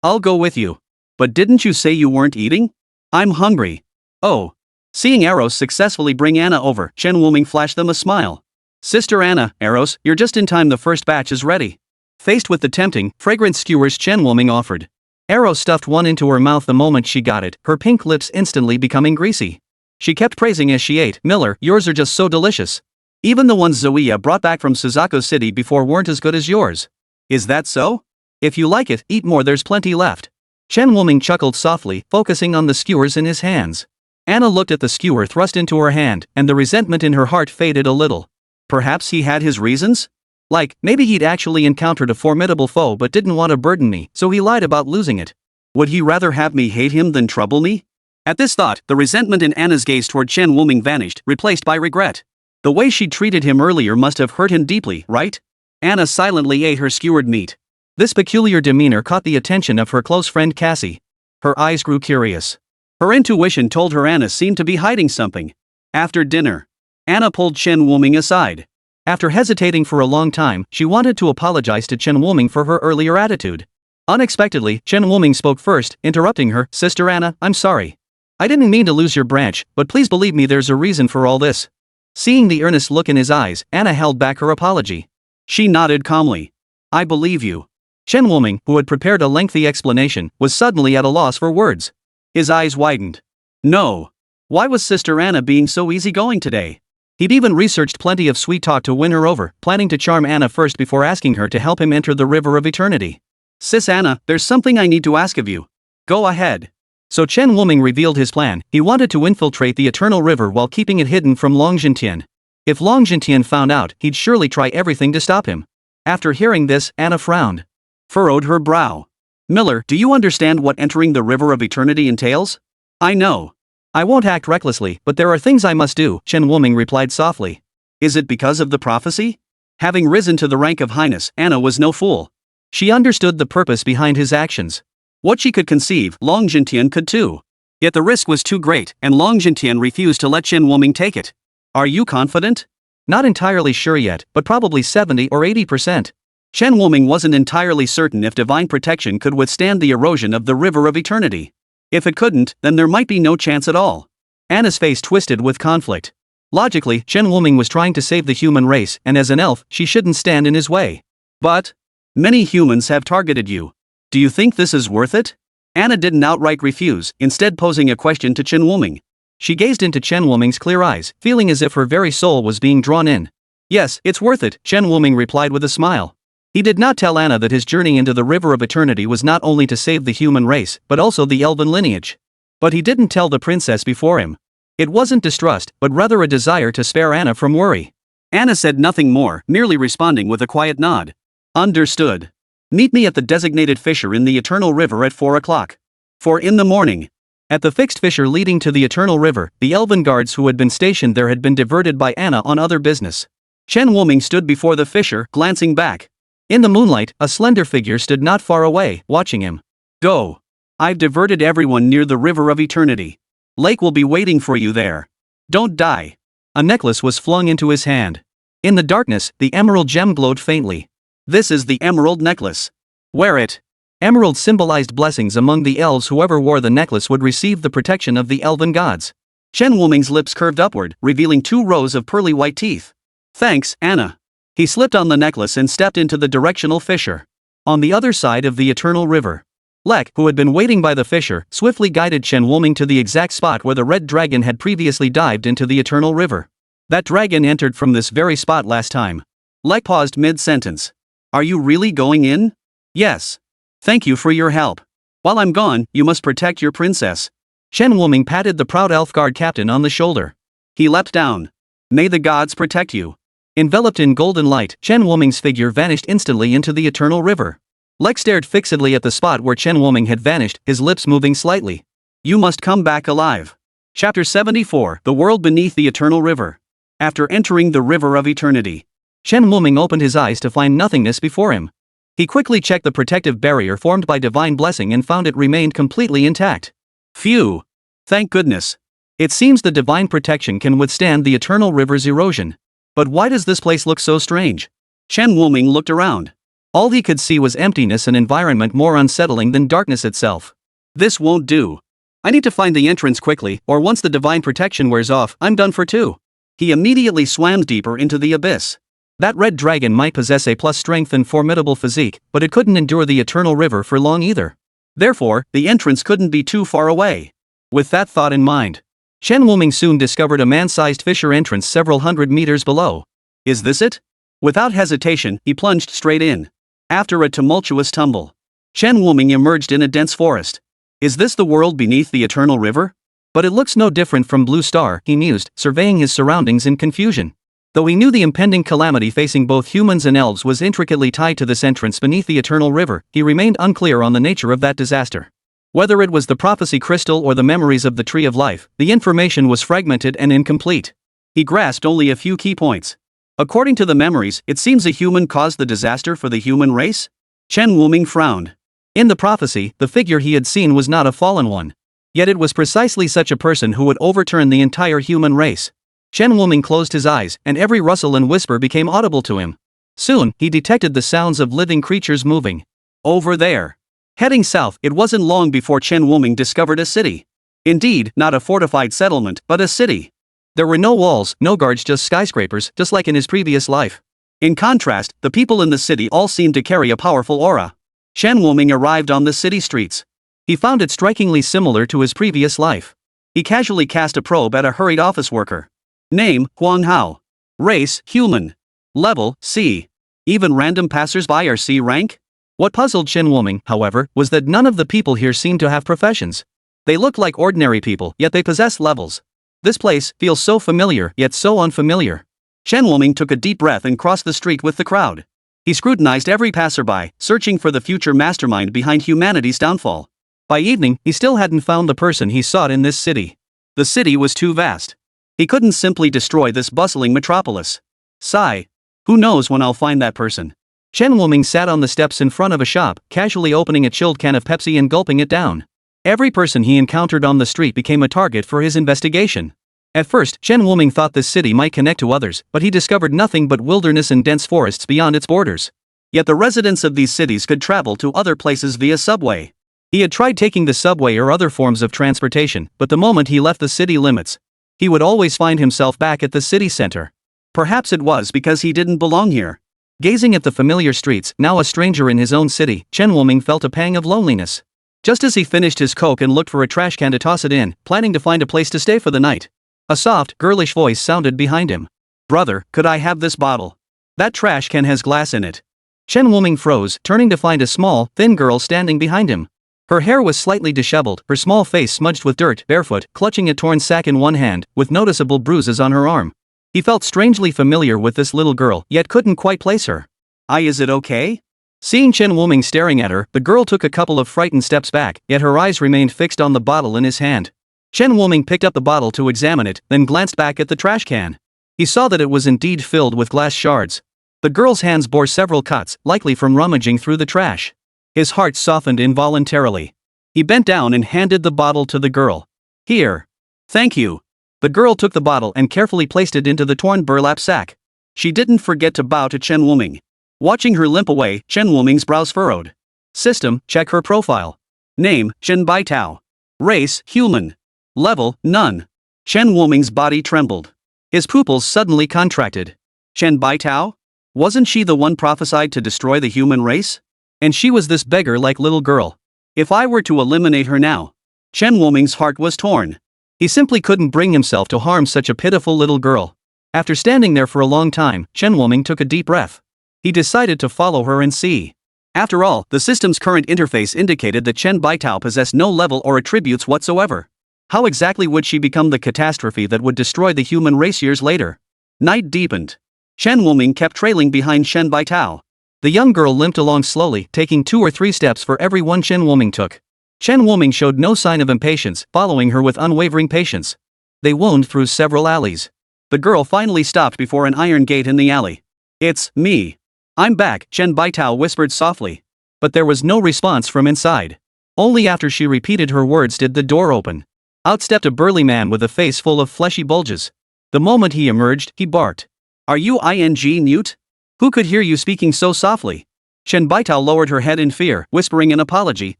I'll go with you. But didn't you say you weren't eating? I'm hungry. Oh. Seeing Eros successfully bring Anna over, Chen Wuming flashed them a smile. Sister Anna, Eros, you're just in time, the first batch is ready. Faced with the tempting, fragrant skewers Chen Wuming offered, Eros stuffed one into her mouth the moment she got it, her pink lips instantly becoming greasy. She kept praising as she ate, Miller, yours are just so delicious. Even the ones Zoe brought back from Suzaku City before weren't as good as yours. Is that so? If you like it, eat more, there's plenty left. Chen Wuming chuckled softly, focusing on the skewers in his hands. Anna looked at the skewer thrust into her hand, and the resentment in her heart faded a little. Perhaps he had his reasons? Like, maybe he'd actually encountered a formidable foe but didn't want to burden me, so he lied about losing it. Would he rather have me hate him than trouble me? At this thought, the resentment in Anna's gaze toward Chen Wuming vanished, replaced by regret. The way she'd treated him earlier must have hurt him deeply, right? Anna silently ate her skewered meat. This peculiar demeanor caught the attention of her close friend Cassie. Her eyes grew curious. Her intuition told her Anna seemed to be hiding something. After dinner, Anna pulled Chen Wuming aside. After hesitating for a long time, she wanted to apologize to Chen Wuming for her earlier attitude. Unexpectedly, Chen Wuming spoke first, interrupting her. Sister Anna, I'm sorry. I didn't mean to lose your branch, but please believe me, there's a reason for all this. Seeing the earnest look in his eyes, Anna held back her apology. She nodded calmly. I believe you. Chen Wuming, who had prepared a lengthy explanation, was suddenly at a loss for words. His eyes widened. No. Why was Sister Anna being so easygoing today? He'd even researched plenty of sweet talk to win her over, planning to charm Anna first before asking her to help him enter the river of eternity. Sis Anna, there's something I need to ask of you. Go ahead. So Chen Wuming revealed his plan. He wanted to infiltrate the eternal river while keeping it hidden from Long Jintian. If Long Jintian found out, he'd surely try everything to stop him. After hearing this, Anna frowned. Furrowed her brow. Miller, do you understand what entering the river of eternity entails? I know. I won't act recklessly, but there are things I must do, Chen Wuming replied softly. Is it because of the prophecy? Having risen to the rank of highness, Anna was no fool. She understood the purpose behind his actions. What she could conceive, Long Jintian could too. Yet the risk was too great, and Long Jintian refused to let Chen Wuming take it. Are you confident? Not entirely sure yet, but probably 70 or 80%. Chen Wuming wasn't entirely certain if divine protection could withstand the erosion of the river of eternity. If it couldn't, then there might be no chance at all. Anna's face twisted with conflict. Logically, Chen Wuming was trying to save the human race, and as an elf, she shouldn't stand in his way. But many humans have targeted you. Do you think this is worth it? Anna didn't outright refuse, instead posing a question to Chen Wuming. She gazed into Chen Wuming's clear eyes, feeling as if her very soul was being drawn in. Yes, it's worth it, Chen Wuming replied with a smile. He did not tell Anna that his journey into the river of eternity was not only to save the human race, but also the elven lineage. But he didn't tell the princess before him. It wasn't distrust, but rather a desire to spare Anna from worry. Anna said nothing more, merely responding with a quiet nod. Understood. Meet me at the designated fissure in the eternal river at 4 o'clock. 4 in the morning. At the fixed fissure leading to the eternal river, the elven guards who had been stationed there had been diverted by Anna on other business. Chen Wuming stood before the fissure, glancing back. In the moonlight, a slender figure stood not far away, watching him. Go. I've diverted everyone near the river of eternity. Lake will be waiting for you there. Don't die. A necklace was flung into his hand. In the darkness, the emerald gem glowed faintly. This is the emerald necklace. Wear it. Emerald symbolized blessings among the elves. Whoever wore the necklace would receive the protection of the elven gods. Chen Wuming's lips curved upward, revealing 2 rows of pearly white teeth. Thanks, Anna. He slipped on the necklace and stepped into the directional fissure. On the other side of the eternal river, Lek, who had been waiting by the fissure, swiftly guided Chen Wuming to the exact spot where the red dragon had previously dived into the eternal river. That dragon entered from this very spot last time. Lek paused mid-sentence. Are you really going in? Yes. Thank you for your help. While I'm gone, you must protect your princess. Chen Wuming patted the proud elf guard captain on the shoulder. He leapt down. May the gods protect you. Enveloped in golden light, Chen Wuming's figure vanished instantly into the eternal river. Lek stared fixedly at the spot where Chen Wuming had vanished, his lips moving slightly. You must come back alive. Chapter 74, The World Beneath the Eternal River. After entering the river of eternity, Chen Wuming opened his eyes to find nothingness before him. He quickly checked the protective barrier formed by divine blessing and found it remained completely intact. Phew. Thank goodness. It seems the divine protection can withstand the eternal river's erosion. But why does this place look so strange? Chen Wuming looked around. All he could see was emptiness, an environment more unsettling than darkness itself. This won't do. I need to find the entrance quickly, or once the divine protection wears off, I'm done for too. He immediately swam deeper into the abyss. That red dragon might possess A+ strength and formidable physique, but it couldn't endure the eternal river for long either. Therefore, the entrance couldn't be too far away. With that thought in mind, Chen Wuming soon discovered a man-sized fissure entrance several hundred meters below. Is this it? Without hesitation, he plunged straight in. After a tumultuous tumble, Chen Wuming emerged in a dense forest. Is this the world beneath the eternal river? But it looks no different from Blue Star, he mused, surveying his surroundings in confusion. Though he knew the impending calamity facing both humans and elves was intricately tied to this entrance beneath the eternal river, he remained unclear on the nature of that disaster. Whether it was the prophecy crystal or the memories of the Tree of Life, the information was fragmented and incomplete. He grasped only a few key points. According to the memories, it seems a human caused the disaster for the human race? Chen Wuming frowned. In the prophecy, the figure he had seen was not a fallen one. Yet it was precisely such a person who would overturn the entire human race. Chen Wuming closed his eyes, and every rustle and whisper became audible to him. Soon, he detected the sounds of living creatures moving. Over there. Heading south, it wasn't long before Chen Wuming discovered a city. Indeed, not a fortified settlement, but a city. There were no walls, no guards, just skyscrapers, just like in his previous life. In contrast, the people in the city all seemed to carry a powerful aura. Chen Wuming arrived on the city streets. He found it strikingly similar to his previous life. He casually cast a probe at a hurried office worker. Name, Huang Hao. Race, human. Level, C. Even random passers-by are C rank? What puzzled Chen Wuming, however, was that none of the people here seemed to have professions. They looked like ordinary people, yet they possessed levels. This place feels so familiar, yet so unfamiliar. Chen Wuming took a deep breath and crossed the street with the crowd. He scrutinized every passerby, searching for the future mastermind behind humanity's downfall. By evening, he still hadn't found the person he sought in this city. The city was too vast. He couldn't simply destroy this bustling metropolis. Sigh. Who knows when I'll find that person? Chen Wuming sat on the steps in front of a shop, casually opening a chilled can of Pepsi and gulping it down. Every person he encountered on the street became a target for his investigation. At first, Chen Wuming thought this city might connect to others, but he discovered nothing but wilderness and dense forests beyond its borders. Yet the residents of these cities could travel to other places via subway. He had tried taking the subway or other forms of transportation, but the moment he left the city limits, he would always find himself back at the city center. Perhaps it was because he didn't belong here. Gazing at the familiar streets, now a stranger in his own city, Chen Wuming felt a pang of loneliness. Just as he finished his Coke and looked for a trash can to toss it in, planning to find a place to stay for the night, a soft, girlish voice sounded behind him. Brother, could I have this bottle? That trash can has glass in it. Chen Wuming froze, turning to find a small, thin girl standing behind him. Her hair was slightly disheveled, her small face smudged with dirt, barefoot, clutching a torn sack in one hand, with noticeable bruises on her arm. He felt strangely familiar with this little girl, yet couldn't quite place her. Is it okay? Seeing Chen Wuming staring at her, the girl took a couple of frightened steps back, yet her eyes remained fixed on the bottle in his hand. Chen Wuming picked up the bottle to examine it, then glanced back at the trash can. He saw that it was indeed filled with glass shards. The girl's hands bore several cuts, likely from rummaging through the trash. His heart softened involuntarily. He bent down and handed the bottle to the girl. Here. Thank you. The girl took the bottle and carefully placed it into the torn burlap sack. She didn't forget to bow to Chen Wuming. Watching her limp away, Chen Wuming's brows furrowed. System, check her profile. Name, Chen Baitao. Race, human. Level, none. Chen Wuming's body trembled. His pupils suddenly contracted. Chen Baitao? Wasn't she the one prophesied to destroy the human race? And she was this beggar-like little girl. If I were to eliminate her now. Chen Wuming's heart was torn. He simply couldn't bring himself to harm such a pitiful little girl. After standing there for a long time, Chen Wuming took a deep breath. He decided to follow her and see. After all, the system's current interface indicated that Chen Baitao possessed no level or attributes whatsoever. How exactly would she become the catastrophe that would destroy the human race years later? Night deepened. Chen Wuming kept trailing behind Chen Baitao. The young girl limped along slowly, taking 2 or 3 steps for every one Chen Wuming took. Chen Wuming showed no sign of impatience, following her with unwavering patience. They wound through several alleys. The girl finally stopped before an iron gate in the alley. It's me. I'm back, Chen Baitao whispered softly. But there was no response from inside. Only after she repeated her words did the door open. Out stepped a burly man with a face full of fleshy bulges. The moment he emerged, he barked. Are you Newt? Who could hear you speaking so softly? Chen Baitao lowered her head in fear, whispering an apology.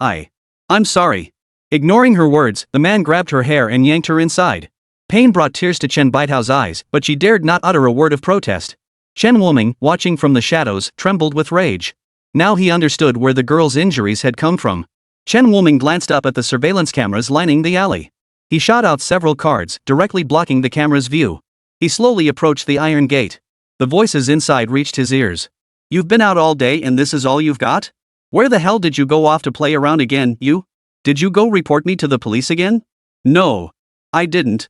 I'm sorry. Ignoring her words, the man grabbed her hair and yanked her inside. Pain brought tears to Chen Baitao's eyes, but she dared not utter a word of protest. Chen Wuming, watching from the shadows, trembled with rage. Now he understood where the girl's injuries had come from. Chen Wuming glanced up at the surveillance cameras lining the alley. He shot out several cards, directly blocking the camera's view. He slowly approached the iron gate. The voices inside reached his ears. You've been out all day and this is all you've got? Where the hell did you go off to play around again, you? Did you go report me to the police again? No. I didn't,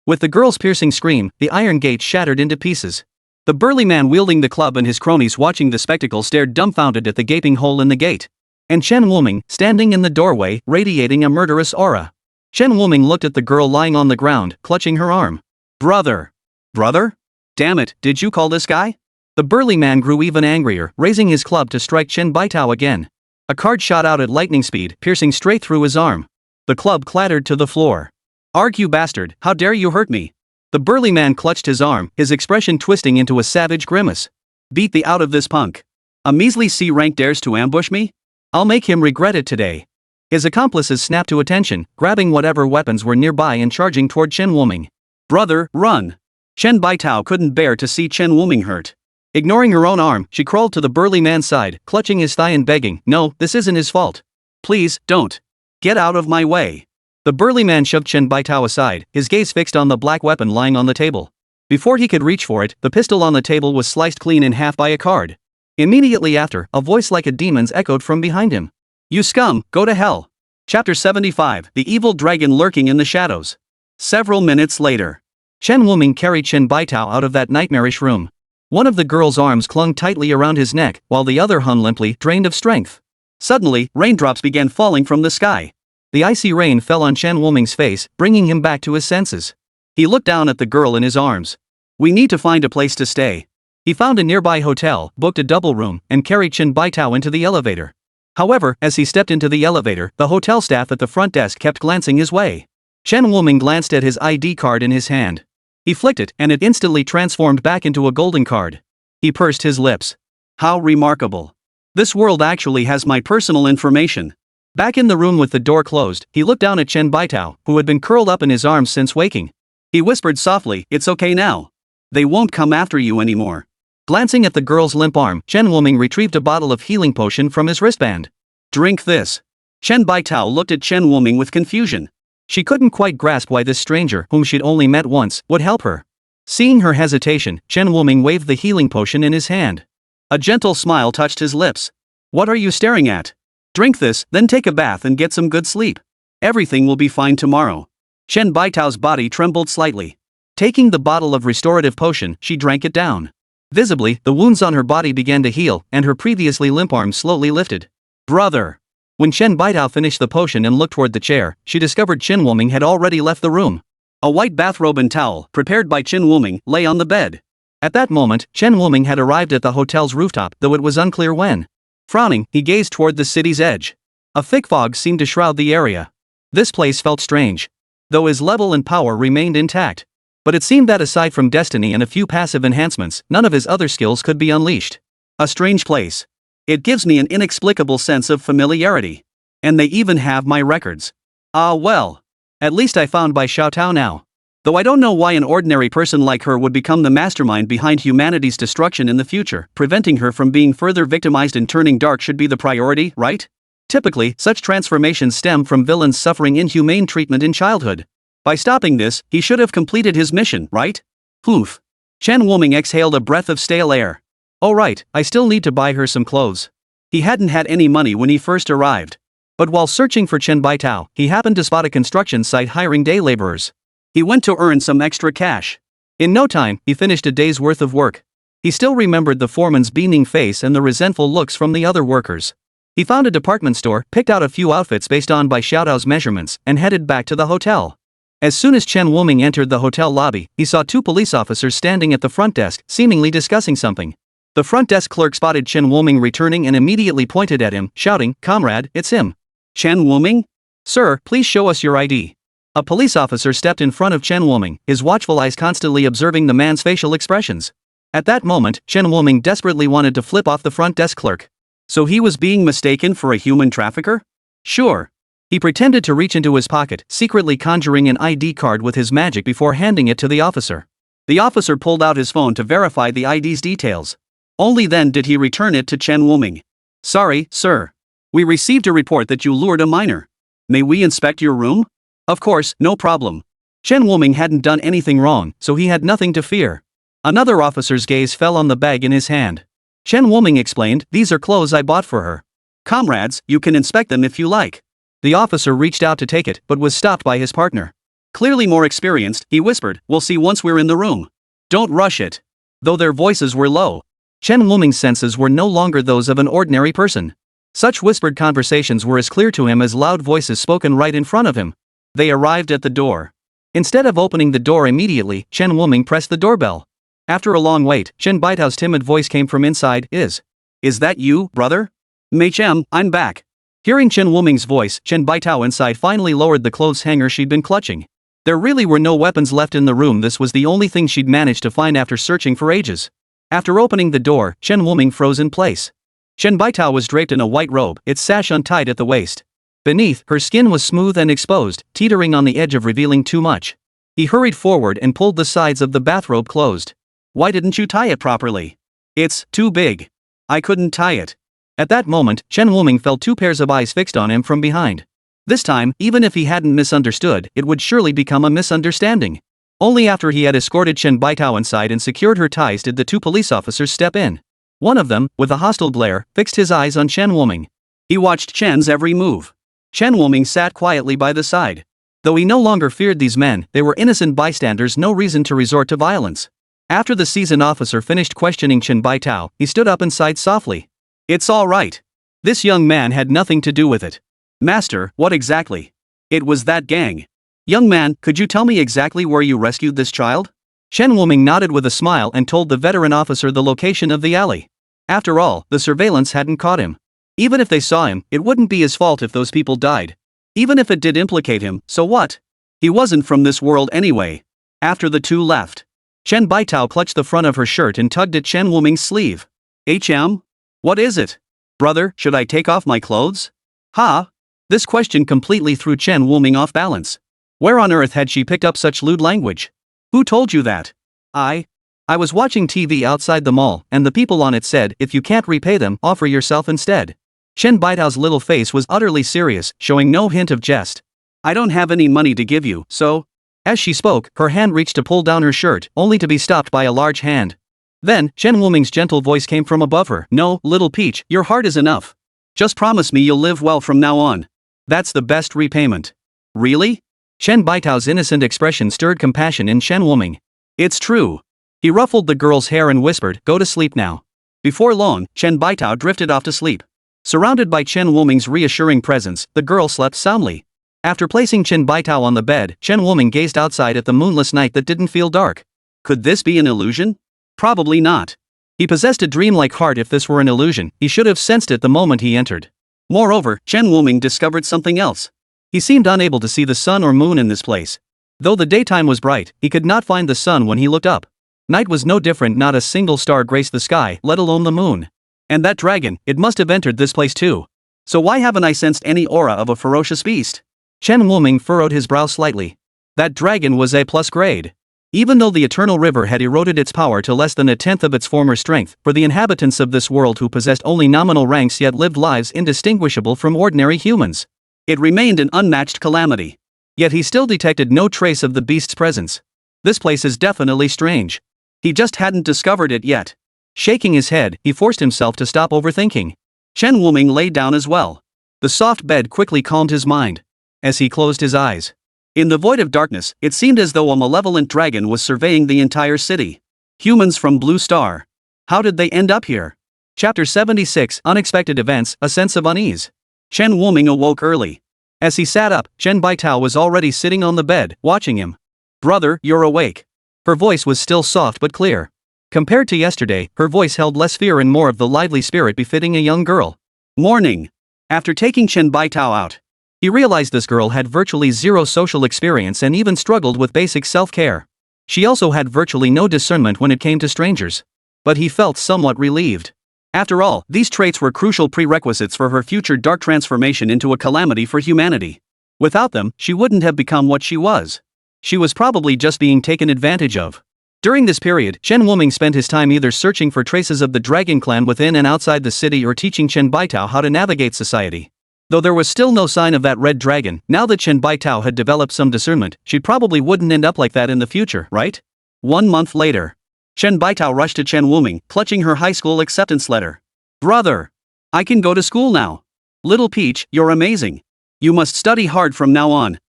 With the girl's piercing scream, the iron gate shattered into pieces. The burly man wielding the club and his cronies watching the spectacle stared dumbfounded at the gaping hole in the gate. And Chen Wuming, standing in the doorway, radiating a murderous aura. Chen Wuming looked at the girl lying on the ground, clutching her arm. Brother! Brother? Damn it, did you call this guy? The burly man grew even angrier, raising his club to strike Chen Baitao again. A card shot out at lightning speed, piercing straight through his arm. The club clattered to the floor. Arg, you bastard, how dare you hurt me? The burly man clutched his arm, his expression twisting into a savage grimace. Beat the out of this punk. A measly C rank dares to ambush me? I'll make him regret it today. His accomplices snapped to attention, grabbing whatever weapons were nearby and charging toward Chen Wuming. Brother, run! Chen Baitao couldn't bear to see Chen Wuming hurt. Ignoring her own arm, she crawled to the burly man's side, clutching his thigh and begging, "No, this isn't his fault. Please, don't. Get out of my way." The burly man shoved Chen Baitao aside, his gaze fixed on the black weapon lying on the table. Before he could reach for it, the pistol on the table was sliced clean in half by a card. Immediately after, a voice like a demon's echoed from behind him. "You scum, go to hell." Chapter 75, The Evil Dragon Lurking in the Shadows. Several minutes later. Chen Wuming carried Chen Baitao out of that nightmarish room. One of the girl's arms clung tightly around his neck, while the other hung limply, drained of strength. Suddenly, raindrops began falling from the sky. The icy rain fell on Chen Wuming's face, bringing him back to his senses. He looked down at the girl in his arms. "We need to find a place to stay." He found a nearby hotel, booked a double room, and carried Chen Baitao into the elevator. However, as he stepped into the elevator, the hotel staff at the front desk kept glancing his way. Chen Wuming glanced at his ID card in his hand. He flicked it, and it instantly transformed back into a golden card. He pursed his lips. How remarkable. This world actually has my personal information. Back in the room with the door closed, he looked down at Chen Baitao, who had been curled up in his arms since waking. He whispered softly, "It's okay now. They won't come after you anymore." Glancing at the girl's limp arm, Chen Wuming retrieved a bottle of healing potion from his wristband. "Drink this." Chen Baitao looked at Chen Wuming with confusion. She couldn't quite grasp why this stranger, whom she'd only met once, would help her. Seeing her hesitation, Chen Wuming waved the healing potion in his hand. A gentle smile touched his lips. "What are you staring at? Drink this, then take a bath and get some good sleep. Everything will be fine tomorrow." Chen Baitao's body trembled slightly. Taking the bottle of restorative potion, she drank it down. Visibly, the wounds on her body began to heal, and her previously limp arm slowly lifted. "Brother!" When Chen Baitao finished the potion and looked toward the chair, she discovered Chen Wuming had already left the room. A white bathrobe and towel, prepared by Chen Wuming, lay on the bed. At that moment, Chen Wuming had arrived at the hotel's rooftop, though it was unclear when. Frowning, he gazed toward the city's edge. A thick fog seemed to shroud the area. This place felt strange. Though his level and power remained intact. But it seemed that aside from destiny and a few passive enhancements, none of his other skills could be unleashed. A strange place. It gives me an inexplicable sense of familiarity. And they even have my records. Ah well. At least I found Bai Xiaotao now. Though I don't know why an ordinary person like her would become the mastermind behind humanity's destruction in the future, preventing her from being further victimized and turning dark should be the priority, right? Typically, such transformations stem from villains suffering inhumane treatment in childhood. By stopping this, he should have completed his mission, right? Poof. Chen Wuming exhaled a breath of stale air. Oh right, I still need to buy her some clothes. He hadn't had any money when he first arrived. But while searching for Chen Baitao, he happened to spot a construction site hiring day laborers. He went to earn some extra cash. In no time, he finished a day's worth of work. He still remembered the foreman's beaming face and the resentful looks from the other workers. He found a department store, picked out a few outfits based on Bai Xiaotao's measurements, and headed back to the hotel. As soon as Chen Wuming entered the hotel lobby, he saw two police officers standing at the front desk, seemingly discussing something. The front desk clerk spotted Chen Wuming returning and immediately pointed at him, shouting, "Comrade, it's him." "Chen Wuming? Sir, please show us your ID." A police officer stepped in front of Chen Wuming, his watchful eyes constantly observing the man's facial expressions. At that moment, Chen Wuming desperately wanted to flip off the front desk clerk. So he was being mistaken for a human trafficker? Sure. He pretended to reach into his pocket, secretly conjuring an ID card with his magic before handing it to the officer. The officer pulled out his phone to verify the ID's details. Only then did he return it to Chen Wuming. "Sorry, sir. We received a report that you lured a minor. May we inspect your room?" "Of course, no problem." Chen Wuming hadn't done anything wrong, so he had nothing to fear. Another officer's gaze fell on the bag in his hand. Chen Wuming explained, "These are clothes I bought for her. Comrades, you can inspect them if you like." The officer reached out to take it, but was stopped by his partner. Clearly more experienced, he whispered, "We'll see once we're in the room. Don't rush it." Though their voices were low, Chen Wuming's senses were no longer those of an ordinary person. Such whispered conversations were as clear to him as loud voices spoken right in front of him. They arrived at the door. Instead of opening the door immediately, Chen Wuming pressed the doorbell. After a long wait, Chen Baitao's timid voice came from inside. Is that you, brother? Mei Chem, I'm back." Hearing Chen Wuming's voice, Chen Baitao inside finally lowered the clothes hanger she'd been clutching. There really were no weapons left in the room. This was the only thing she'd managed to find after searching for ages. After opening the door, Chen Wuming froze in place. Chen Baitao was draped in a white robe, its sash untied at the waist. Beneath, her skin was smooth and exposed, teetering on the edge of revealing too much. He hurried forward and pulled the sides of the bathrobe closed. "Why didn't you tie it properly?" "It's too big. I couldn't tie it." At that moment, Chen Wuming felt two pairs of eyes fixed on him from behind. This time, even if he hadn't misunderstood, it would surely become a misunderstanding. Only after he had escorted Chen Baitao inside and secured her ties did the two police officers step in. One of them, with a hostile glare, fixed his eyes on Chen Wuming. He watched Chen's every move. Chen Wuming sat quietly by the side. Though he no longer feared these men, they were innocent bystanders, no reason to resort to violence. After the seasoned officer finished questioning Chen Baitao, he stood up and sighed softly. "It's all right. This young man had nothing to do with it." "Master, what exactly?" "It was that gang." "Young man, could you tell me exactly where you rescued this child?" Chen Wuming nodded with a smile and told the veteran officer the location of the alley. After all, the surveillance hadn't caught him. Even if they saw him, it wouldn't be his fault if those people died. Even if it did implicate him, so what? He wasn't from this world anyway. After the two left, Chen Baitao clutched the front of her shirt and tugged at Chen Wuming's sleeve. "HM? What is it? Brother, should I take off my clothes?" "Ha?" This question completely threw Chen Wuming off balance. Where on earth had she picked up such lewd language? "Who told you that?" I was watching TV outside the mall, and the people on it said, if you can't repay them, offer yourself instead." Chen Baitao's little face was utterly serious, showing no hint of jest. "I don't have any money to give you, so..." As she spoke, her hand reached to pull down her shirt, only to be stopped by a large hand. Then, Chen Wuming's gentle voice came from above her. "No, little peach, your heart is enough. Just promise me you'll live well from now on. That's the best repayment." "Really?" Chen Baitao's innocent expression stirred compassion in Chen Wuming. "It's true." He ruffled the girl's hair and whispered, "Go to sleep now." Before long, Chen Baitao drifted off to sleep. Surrounded by Chen Wuming's reassuring presence, the girl slept soundly. After placing Chen Baitao on the bed, Chen Wuming gazed outside at the moonless night that didn't feel dark. Could this be an illusion? Probably not. He possessed a dreamlike heart. If this were an illusion, he should have sensed it the moment he entered. Moreover, Chen Wuming discovered something else. He seemed unable to see the sun or moon in this place. Though the daytime was bright, he could not find the sun when he looked up. Night was no different. Not a single star graced the sky, let alone the moon. And that dragon, it must have entered this place too. So why haven't I sensed any aura of a ferocious beast? Chen Wuming furrowed his brow slightly. That dragon was A+ grade. Even though the Eternal River had eroded its power to less than a tenth of its former strength, for the inhabitants of this world who possessed only nominal ranks yet lived lives indistinguishable from ordinary humans, it remained an unmatched calamity. Yet he still detected no trace of the beast's presence. This place is definitely strange. He just hadn't discovered it yet. Shaking his head, he forced himself to stop overthinking. Chen Wuming lay down as well. The soft bed quickly calmed his mind. As he closed his eyes, in the void of darkness, it seemed as though a malevolent dragon was surveying the entire city. Humans from Blue Star. How did they end up here? Chapter 76, Unexpected Events, A Sense of Unease. Chen Wuming awoke early. As he sat up, Chen Baitao was already sitting on the bed, watching him. "Brother, you're awake." Her voice was still soft but clear. Compared to yesterday, her voice held less fear and more of the lively spirit befitting a young girl. Morning. After taking Chen Baitao out, he realized this girl had virtually zero social experience and even struggled with basic self-care. She also had virtually no discernment when it came to strangers. But he felt somewhat relieved. After all, these traits were crucial prerequisites for her future dark transformation into a calamity for humanity. Without them, she wouldn't have become what she was. She was probably just being taken advantage of. During this period, Chen Wuming spent his time either searching for traces of the Dragon Clan within and outside the city or teaching Chen Baitao how to navigate society. Though there was still no sign of that red dragon, now that Chen Baitao had developed some discernment, she probably wouldn't end up like that in the future, right? 1 month later, Chen Baitao rushed to Chen Wuming, clutching her high school acceptance letter. "Brother! I can go to school now. Little Peach, you're amazing. You must study hard from now on.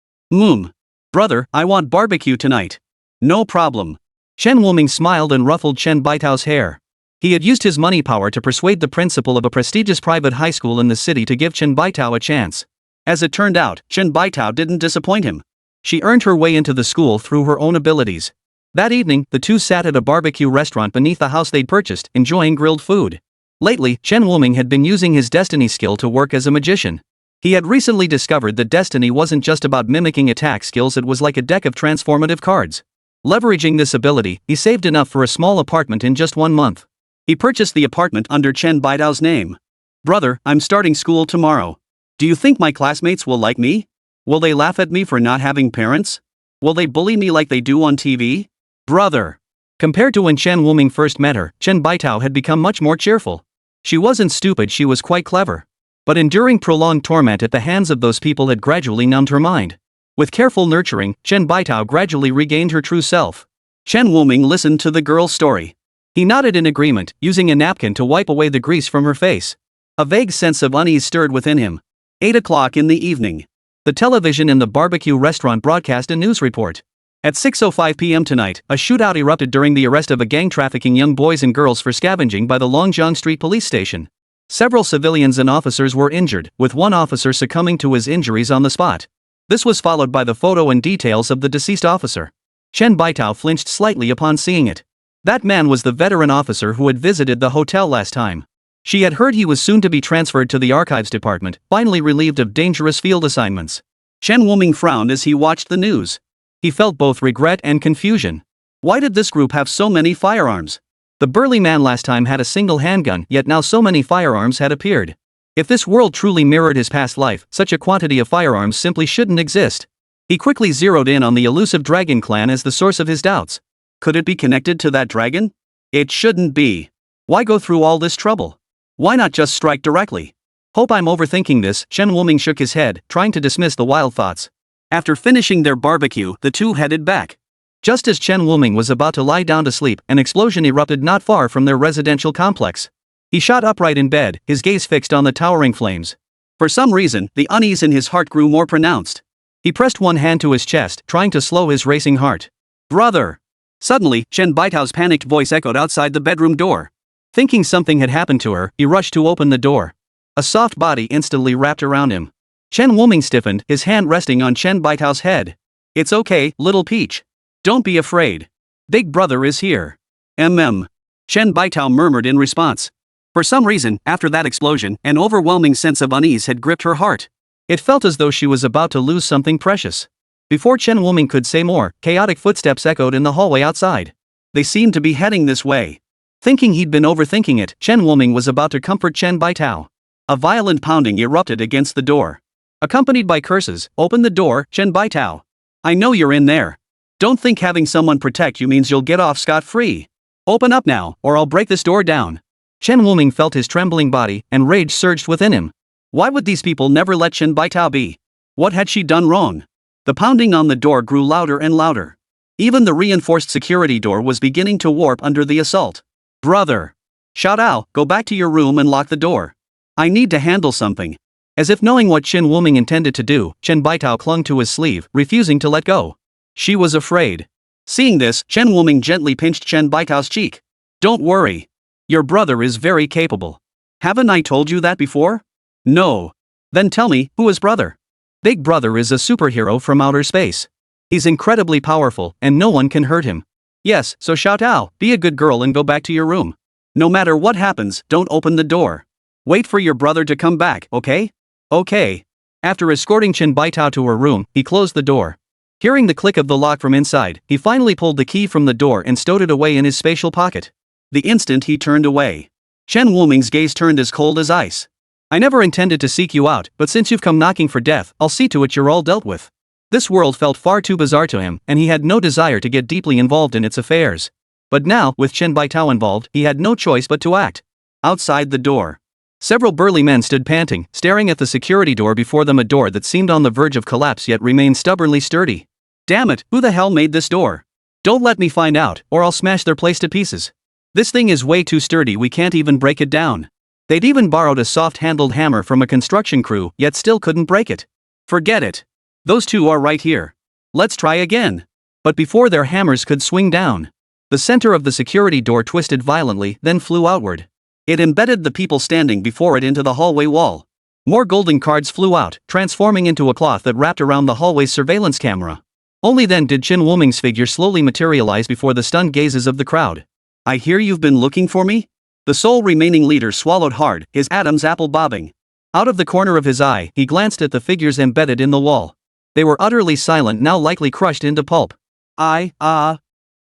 Brother, I want barbecue tonight. No problem. Chen Wuming smiled and ruffled Chen Baitao's hair. He had used his money power to persuade the principal of a prestigious private high school in the city to give Chen Baitao a chance. As it turned out, Chen Baitao didn't disappoint him. She earned her way into the school through her own abilities. That evening, the two sat at a barbecue restaurant beneath the house they'd purchased, enjoying grilled food. Lately, Chen Wuming had been using his destiny skill to work as a magician. He had recently discovered that destiny wasn't just about mimicking attack skills, it was like a deck of transformative cards. Leveraging this ability, he saved enough for a small apartment in just 1 month. He purchased the apartment under Chen Baidao's name. Brother, I'm starting school tomorrow. Do you think my classmates will like me? Will they laugh at me for not having parents? Will they bully me like they do on TV? Brother. Compared to when Chen Wuming first met her, Chen Baitao had become much more cheerful. She wasn't stupid, she was quite clever. But enduring prolonged torment at the hands of those people had gradually numbed her mind. With careful nurturing, Chen Baitao gradually regained her true self. Chen Wuming listened to the girl's story. He nodded in agreement, using a napkin to wipe away the grease from her face. A vague sense of unease stirred within him. 8 o'clock in the evening. The television in the barbecue restaurant broadcast a news report. At 6:05 p.m. tonight, a shootout erupted during the arrest of a gang trafficking young boys and girls for scavenging by the Longjiang Street police station. Several civilians and officers were injured, with one officer succumbing to his injuries on the spot. This was followed by the photo and details of the deceased officer. Chen Baitao flinched slightly upon seeing it. That man was the veteran officer who had visited the hotel last time. She had heard he was soon to be transferred to the archives department, finally relieved of dangerous field assignments. Chen Wuming frowned as he watched the news. He felt both regret and confusion. Why did this group have so many firearms? The burly man last time had a single handgun, yet now so many firearms had appeared. If this world truly mirrored his past life, such a quantity of firearms simply shouldn't exist. He quickly zeroed in on the elusive dragon clan as the source of his doubts. Could it be connected to that dragon? It shouldn't be. Why go through all this trouble? Why not just strike directly? Hope I'm overthinking this, Chen Wuming shook his head, trying to dismiss the wild thoughts. After finishing their barbecue, the two headed back. Just as Chen Wuming was about to lie down to sleep, an explosion erupted not far from their residential complex. He shot upright in bed, his gaze fixed on the towering flames. For some reason, the unease in his heart grew more pronounced. He pressed one hand to his chest, trying to slow his racing heart. Brother! Suddenly, Chen Baitao's panicked voice echoed outside the bedroom door. Thinking something had happened to her, he rushed to open the door. A soft body instantly wrapped around him. Chen Wuming stiffened, his hand resting on Chen Baitao's head. It's okay, little peach. Don't be afraid. Big brother is here. Chen Baitao murmured in response. For some reason, after that explosion, an overwhelming sense of unease had gripped her heart. It felt as though she was about to lose something precious. Before Chen Wuming could say more, chaotic footsteps echoed in the hallway outside. They seemed to be heading this way. Thinking he'd been overthinking it, Chen Wuming was about to comfort Chen Baitao. A violent pounding erupted against the door. Accompanied by curses, "Open the door, Chen Baitao. I know you're in there. Don't think having someone protect you means you'll get off scot-free. Open up now, or I'll break this door down." Chen Wuming felt his trembling body, and rage surged within him. Why would these people never let Chen Baitao be? What had she done wrong? The pounding on the door grew louder and louder. Even the reinforced security door was beginning to warp under the assault. Brother! Shout out, go back to your room and lock the door. I need to handle something. As if knowing what Chen Wuming intended to do, Chen Baitao clung to his sleeve, refusing to let go. She was afraid. Seeing this, Chen Wuming gently pinched Chen Baitao's cheek. Don't worry. Your brother is very capable. Haven't I told you that before? No. Then tell me, who is brother? Big brother is a superhero from outer space. He's incredibly powerful, and no one can hurt him. Yes, so shout out, be a good girl and go back to your room. No matter what happens, don't open the door. Wait for your brother to come back, okay? Okay. After escorting Chen Baitao to her room, he closed the door. Hearing the click of the lock from inside, he finally pulled the key from the door and stowed it away in his spatial pocket. The instant he turned away, Chen Wuming's gaze turned as cold as ice. I never intended to seek you out, but since you've come knocking for death, I'll see to it you're all dealt with. This world felt far too bizarre to him, and he had no desire to get deeply involved in its affairs. But now, with Chen Baitao involved, he had no choice but to act. Outside the door, several burly men stood panting, staring at the security door before them, a door that seemed on the verge of collapse yet remained stubbornly sturdy. Damn it, who the hell made this door? Don't let me find out, or I'll smash their place to pieces. This thing is way too sturdy, we can't even break it down. They'd even borrowed a soft-handled hammer from a construction crew, yet still couldn't break it. Forget it. Those two are right here. Let's try again. But before their hammers could swing down, the center of the security door twisted violently, then flew outward. It embedded the people standing before it into the hallway wall. More golden cards flew out, transforming into a cloth that wrapped around the hallway's surveillance camera. Only then did Chen Wuming's figure slowly materialize before the stunned gazes of the crowd. I hear you've been looking for me? The sole remaining leader swallowed hard, his Adam's apple bobbing. Out of the corner of his eye, he glanced at the figures embedded in the wall. They were utterly silent, now likely crushed into pulp.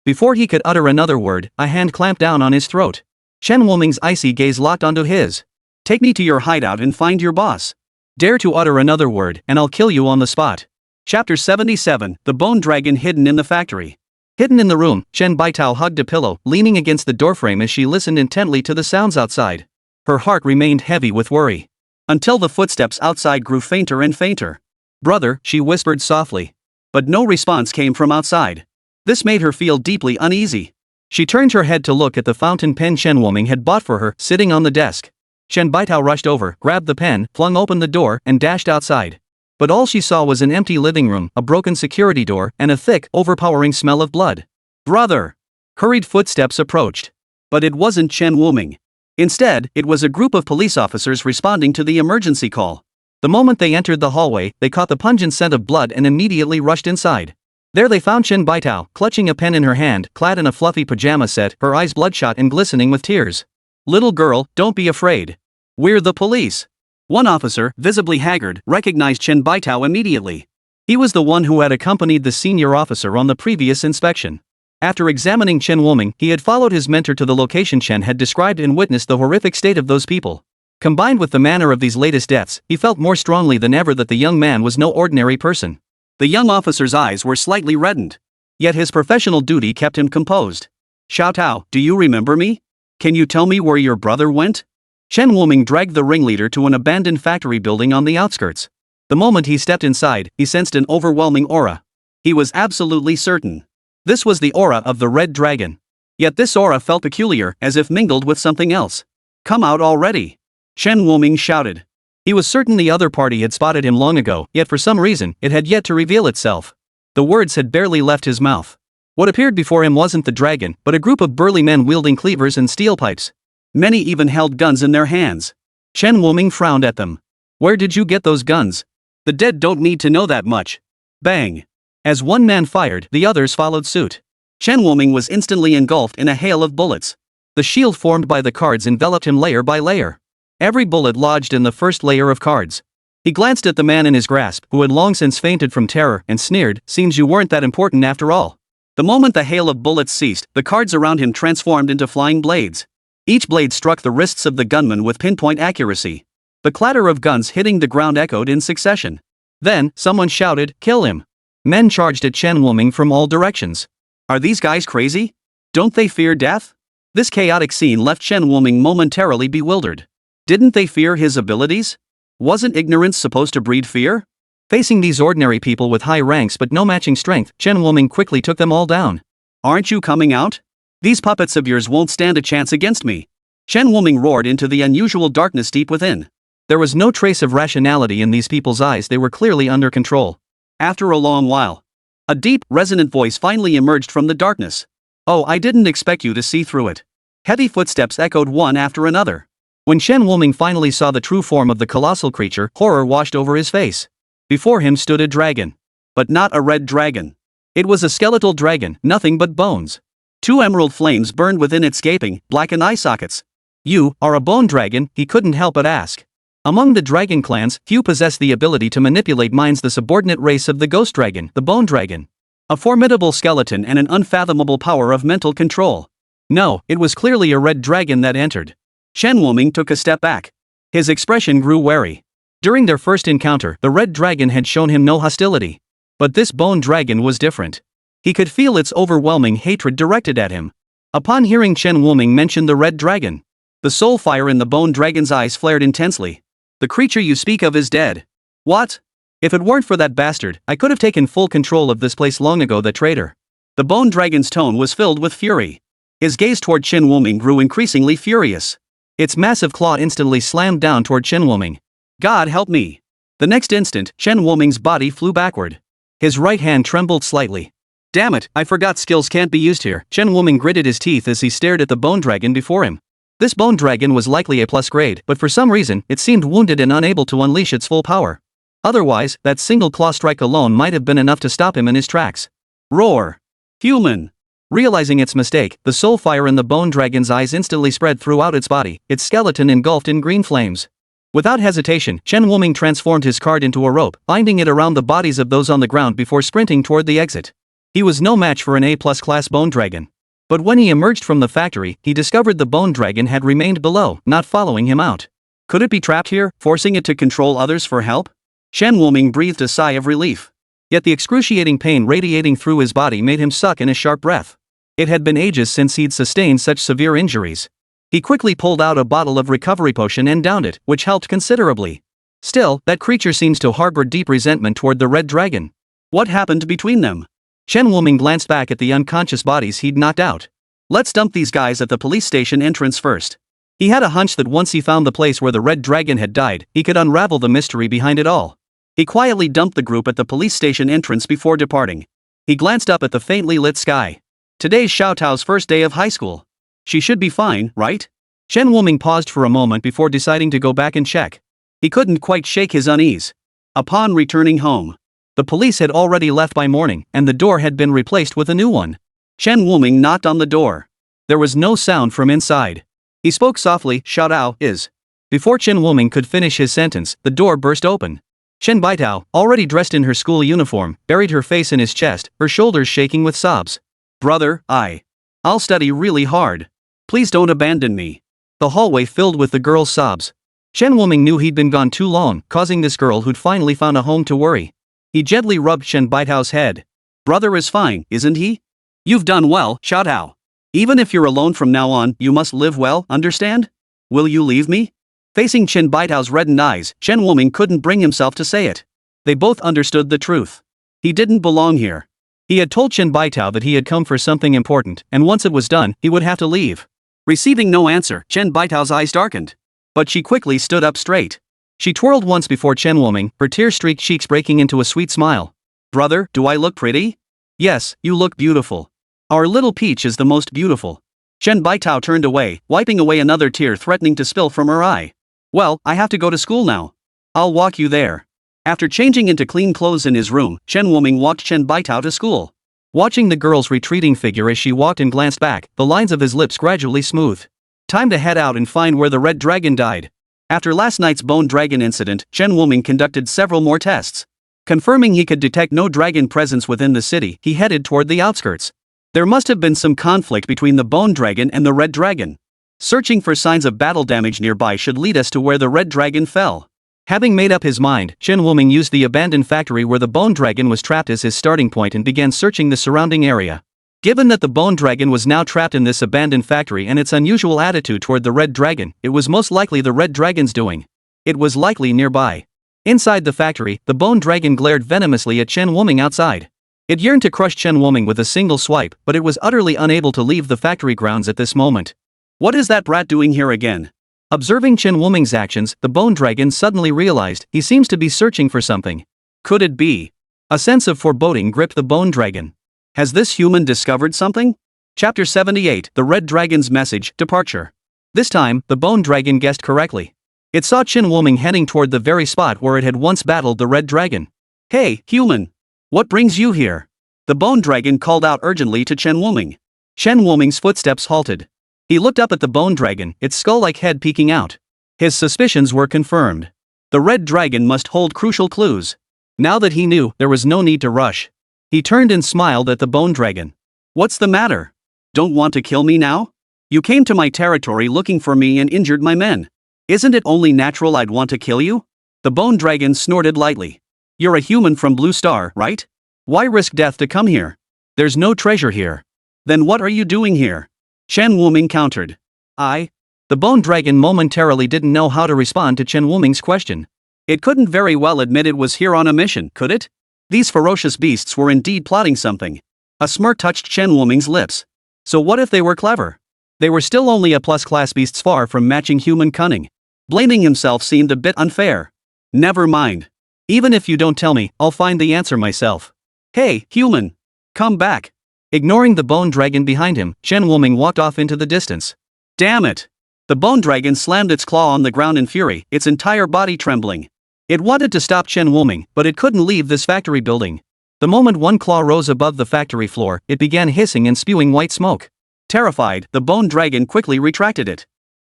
Before he could utter another word, a hand clamped down on his throat. Chen Wuming's icy gaze locked onto his. Take me to your hideout and find your boss. Dare to utter another word, and I'll kill you on the spot. Chapter 77, The Bone Dragon Hidden in the Factory. Hidden in the room, Chen Baitao hugged a pillow, leaning against the doorframe as she listened intently to the sounds outside. Her heart remained heavy with worry. Until the footsteps outside grew fainter and fainter. Brother, she whispered softly. But no response came from outside. This made her feel deeply uneasy. She turned her head to look at the fountain pen Chen Wuming had bought for her, sitting on the desk. Chen Baitao rushed over, grabbed the pen, flung open the door, and dashed outside. But all she saw was an empty living room, a broken security door, and a thick, overpowering smell of blood. Brother! Hurried footsteps approached. But it wasn't Chen Wuming. Instead, it was a group of police officers responding to the emergency call. The moment they entered the hallway, they caught the pungent scent of blood and immediately rushed inside. There they found Chen Baitao, clutching a pen in her hand, clad in a fluffy pajama set, her eyes bloodshot and glistening with tears. Little girl, don't be afraid. We're the police. One officer, visibly haggard, recognized Chen Baitao immediately. He was the one who had accompanied the senior officer on the previous inspection. After examining Chen Wuming, he had followed his mentor to the location Chen had described and witnessed the horrific state of those people. Combined with the manner of these latest deaths, he felt more strongly than ever that the young man was no ordinary person. The young officer's eyes were slightly reddened. Yet his professional duty kept him composed. Xiao Tao, do you remember me? Can you tell me where your brother went? Chen Wuming dragged the ringleader to an abandoned factory building on the outskirts. The moment he stepped inside, he sensed an overwhelming aura. He was absolutely certain. This was the aura of the Red Dragon. Yet this aura felt peculiar, as if mingled with something else. Come out already! Chen Wuming shouted. He was certain the other party had spotted him long ago, yet for some reason, it had yet to reveal itself. The words had barely left his mouth. What appeared before him wasn't the dragon, but a group of burly men wielding cleavers and steel pipes. Many even held guns in their hands. Chen Wuming frowned at them. Where did you get those guns? The dead don't need to know that much. Bang! As one man fired, the others followed suit. Chen Wuming was instantly engulfed in a hail of bullets. The shield formed by the cards enveloped him layer by layer. Every bullet lodged in the first layer of cards. He glanced at the man in his grasp, who had long since fainted from terror, and sneered, seems you weren't that important after all. The moment the hail of bullets ceased, the cards around him transformed into flying blades. Each blade struck the wrists of the gunman with pinpoint accuracy. The clatter of guns hitting the ground echoed in succession. Then, someone shouted, "Kill him!" Men charged at Chen Wuming from all directions. Are these guys crazy? Don't they fear death? This chaotic scene left Chen Wuming momentarily bewildered. Didn't they fear his abilities? Wasn't ignorance supposed to breed fear? Facing these ordinary people with high ranks but no matching strength, Chen Wuming quickly took them all down. Aren't you coming out? These puppets of yours won't stand a chance against me. Chen Wuming roared into the unusual darkness deep within. There was no trace of rationality in these people's eyes, they were clearly under control. After a long while, a deep, resonant voice finally emerged from the darkness. Oh, I didn't expect you to see through it. Heavy footsteps echoed one after another. When Chen Wuming finally saw the true form of the colossal creature, horror washed over his face. Before him stood a dragon. But not a red dragon. It was a skeletal dragon, nothing but bones. 2 emerald flames burned within its gaping, blackened eye sockets. You are a bone dragon, he couldn't help but ask. Among the dragon clans, few possess the ability to manipulate minds, the subordinate race of the ghost dragon, the bone dragon. A formidable skeleton and an unfathomable power of mental control. No, it was clearly a red dragon that entered. Chen Wuming took a step back. His expression grew wary. During their first encounter, the red dragon had shown him no hostility. But this bone dragon was different. He could feel its overwhelming hatred directed at him. Upon hearing Chen Wuming mention the red dragon, the soul fire in the bone dragon's eyes flared intensely. The creature you speak of is dead. What? If it weren't for that bastard, I could have taken full control of this place long ago, that traitor. The bone dragon's tone was filled with fury. His gaze toward Chen Wuming grew increasingly furious. Its massive claw instantly slammed down toward Chen Wuming. God help me. The next instant, Chen Wuming's body flew backward. His right hand trembled slightly. Damn it, I forgot skills can't be used here. Chen Wuming gritted his teeth as he stared at the bone dragon before him. This bone dragon was likely A+ grade, but for some reason, it seemed wounded and unable to unleash its full power. Otherwise, that single claw strike alone might have been enough to stop him in his tracks. Roar! Human! Realizing its mistake, the soul fire in the bone dragon's eyes instantly spread throughout its body, its skeleton engulfed in green flames. Without hesitation, Chen Wuming transformed his card into a rope, binding it around the bodies of those on the ground before sprinting toward the exit. He was no match for an A+ class bone dragon. But when he emerged from the factory, he discovered the bone dragon had remained below, not following him out. Could it be trapped here, forcing it to control others for help? Chen Wuming breathed a sigh of relief. Yet the excruciating pain radiating through his body made him suck in a sharp breath. It had been ages since he'd sustained such severe injuries. He quickly pulled out a bottle of recovery potion and downed it, which helped considerably. Still, that creature seems to harbor deep resentment toward the red dragon. What happened between them? Chen Wuming glanced back at the unconscious bodies he'd knocked out. Let's dump these guys at the police station entrance first. He had a hunch that once he found the place where the red dragon had died, he could unravel the mystery behind it all. He quietly dumped the group at the police station entrance before departing. He glanced up at the faintly lit sky. Today's Xiao Tao's first day of high school. She should be fine, right? Chen Wuming paused for a moment before deciding to go back and check. He couldn't quite shake his unease. Upon returning home, the police had already left by morning, and the door had been replaced with a new one. Chen Wuming knocked on the door. There was no sound from inside. He spoke softly, Xiao Tao is. Before Chen Wuming could finish his sentence, the door burst open. Chen Baitao, already dressed in her school uniform, buried her face in his chest, her shoulders shaking with sobs. Brother, I'll study really hard. Please don't abandon me. The hallway filled with the girl's sobs. Chen Wuming knew he'd been gone too long, causing this girl who'd finally found a home to worry. He gently rubbed Chen Baitao's head. Brother is fine, isn't he? You've done well, Xiao Tao. Even if you're alone from now on, you must live well, understand? Will you leave me? Facing Chen Baitao's reddened eyes, Chen Wuming couldn't bring himself to say it. They both understood the truth. He didn't belong here. He had told Chen Baitao that he had come for something important, and once it was done, he would have to leave. Receiving no answer, Chen Baitao's eyes darkened. But she quickly stood up straight. She twirled once before Chen Wuming, her tear-streaked cheeks breaking into a sweet smile. Brother, do I look pretty? Yes, you look beautiful. Our little peach is the most beautiful. Chen Baitao turned away, wiping away another tear threatening to spill from her eye. Well, I have to go to school now. I'll walk you there. After changing into clean clothes in his room, Chen Wuming walked Chen Baitao to school. Watching the girl's retreating figure as she walked and glanced back, the lines of his lips gradually smoothed. Time to head out and find where the red dragon died. After last night's bone dragon incident, Chen Wuming conducted several more tests. Confirming he could detect no dragon presence within the city, he headed toward the outskirts. There must have been some conflict between the bone dragon and the red dragon. Searching for signs of battle damage nearby should lead us to where the red dragon fell. Having made up his mind, Chen Wuming used the abandoned factory where the bone dragon was trapped as his starting point and began searching the surrounding area. Given that the bone dragon was now trapped in this abandoned factory and its unusual attitude toward the red dragon, it was most likely the red dragon's doing. It was likely nearby. Inside the factory, the bone dragon glared venomously at Chen Wuming outside. It yearned to crush Chen Wuming with a single swipe, but it was utterly unable to leave the factory grounds at this moment. What is that brat doing here again? Observing Chen Wuming's actions, the bone dragon suddenly realized he seems to be searching for something. Could it be? A sense of foreboding gripped the bone dragon. Has this human discovered something? Chapter 78, The Red Dragon's Message, Departure. This time, the bone dragon guessed correctly. It saw Chen Wuming heading toward the very spot where it had once battled the red dragon. Hey, human! What brings you here? The bone dragon called out urgently to Chen Wuming. Chen Wuming's footsteps halted. He looked up at the bone dragon, its skull-like head peeking out. His suspicions were confirmed. The red dragon must hold crucial clues. Now that he knew, there was no need to rush. He turned and smiled at the bone dragon. What's the matter? Don't want to kill me now? You came to my territory looking for me and injured my men. Isn't it only natural I'd want to kill you? The bone dragon snorted lightly. You're a human from Blue Star, right? Why risk death to come here? There's no treasure here. Then what are you doing here? Chen Wuming countered. The bone dragon momentarily didn't know how to respond to Chen Wuming's question. It couldn't very well admit it was here on a mission, could it? These ferocious beasts were indeed plotting something. A smirk touched Chen Wuming's lips. So what if they were clever? They were still only A+ class beasts far from matching human cunning. Blaming himself seemed a bit unfair. Never mind. Even if you don't tell me, I'll find the answer myself. Hey, human! Come back! Ignoring the bone dragon behind him, Chen Wuming walked off into the distance. Damn it! The bone dragon slammed its claw on the ground in fury, its entire body trembling. It wanted to stop Chen Wuming, but it couldn't leave this factory building. The moment one claw rose above the factory floor, it began hissing and spewing white smoke. Terrified, the bone dragon quickly retracted it.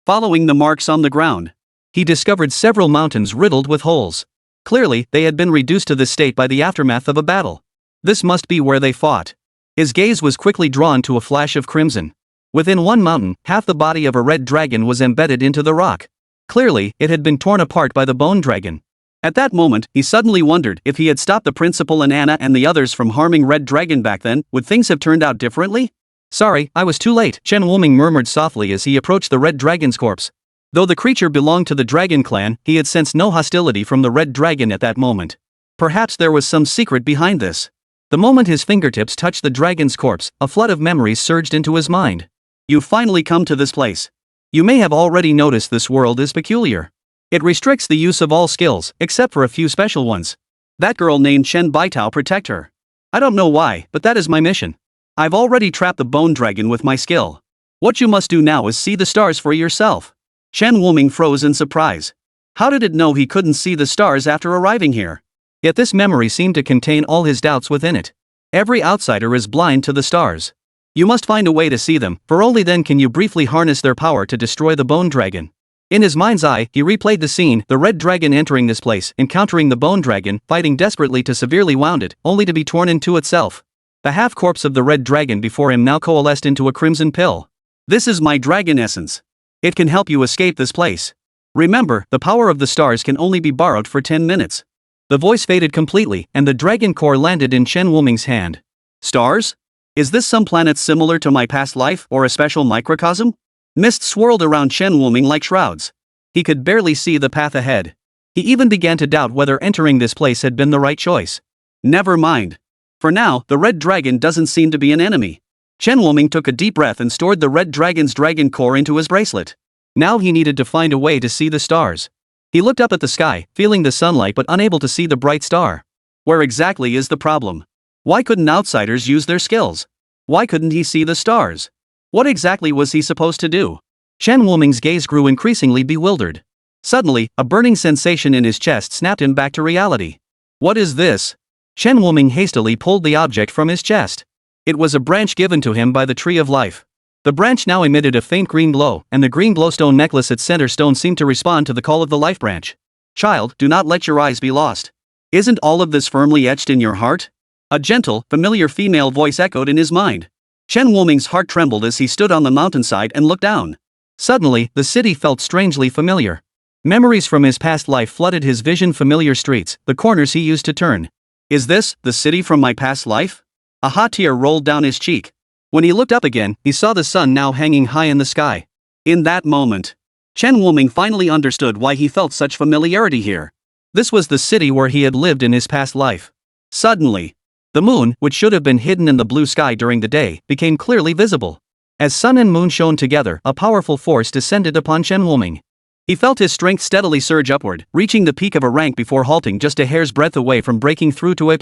Following the marks on the ground, he discovered several mountains riddled with holes. Clearly, they had been reduced to this state by the aftermath of a battle. This must be where they fought. His gaze was quickly drawn to a flash of crimson. Within one mountain, half the body of a red dragon was embedded into the rock. Clearly, it had been torn apart by the bone dragon. At that moment, he suddenly wondered if he had stopped the principal and Anna and the others from harming Red Dragon back then, would things have turned out differently? Sorry, I was too late, Chen Wuming murmured softly as he approached the red dragon's corpse. Though the creature belonged to the dragon clan, he had sensed no hostility from the red dragon at that moment. Perhaps there was some secret behind this. The moment his fingertips touched the dragon's corpse, a flood of memories surged into his mind. You've finally come to this place. You may have already noticed this world is peculiar. It restricts the use of all skills, except for a few special ones. That girl named Chen Baitao protect her. I don't know why, but that is my mission. I've already trapped the bone dragon with my skill. What you must do now is see the stars for yourself. Chen Wuming froze in surprise. How did it know he couldn't see the stars after arriving here? Yet this memory seemed to contain all his doubts within it. Every outsider is blind to the stars. You must find a way to see them, for only then can you briefly harness their power to destroy the bone dragon. In his mind's eye, he replayed the scene, the red dragon entering this place, encountering the bone dragon, fighting desperately to severely wound it, only to be torn into itself. The half-corpse of the red dragon before him now coalesced into a crimson pill. This is my dragon essence. It can help you escape this place. Remember, the power of the stars can only be borrowed for 10 minutes. The voice faded completely, and the dragon core landed in Chen Wuming's hand. Stars? Is this some planet similar to my past life, or a special microcosm? Mist swirled around Chen Wuming like shrouds. He could barely see the path ahead. He even began to doubt whether entering this place had been the right choice. Never mind. For now, the red dragon doesn't seem to be an enemy. Chen Wuming took a deep breath and stored the red dragon's dragon core into his bracelet. Now he needed to find a way to see the stars. He looked up at the sky, feeling the sunlight but unable to see the bright star. Where exactly is the problem? Why couldn't outsiders use their skills? Why couldn't he see the stars? What exactly was he supposed to do? Chen Wuming's gaze grew increasingly bewildered. Suddenly, a burning sensation in his chest snapped him back to reality. What is this? Chen Wuming hastily pulled the object from his chest. It was a branch given to him by the Tree of Life. The branch now emitted a faint green glow, and the green glowstone necklace at center stone seemed to respond to the call of the life branch. Child, do not let your eyes be lost. Isn't all of this firmly etched in your heart? A gentle, familiar female voice echoed in his mind. Chen Wuming's heart trembled as he stood on the mountainside and looked down. Suddenly, the city felt strangely familiar. Memories from his past life flooded his vision, familiar streets, the corners he used to turn. Is this the city from my past life? A hot tear rolled down his cheek. When he looked up again, he saw the sun now hanging high in the sky. In that moment, Chen Wuming finally understood why he felt such familiarity here. This was the city where he had lived in his past life. Suddenly, the moon, which should have been hidden in the blue sky during the day, became clearly visible. As sun and moon shone together, a powerful force descended upon Chen Wuming. He felt his strength steadily surge upward, reaching the peak of a rank before halting just a hair's breadth away from breaking through to A+.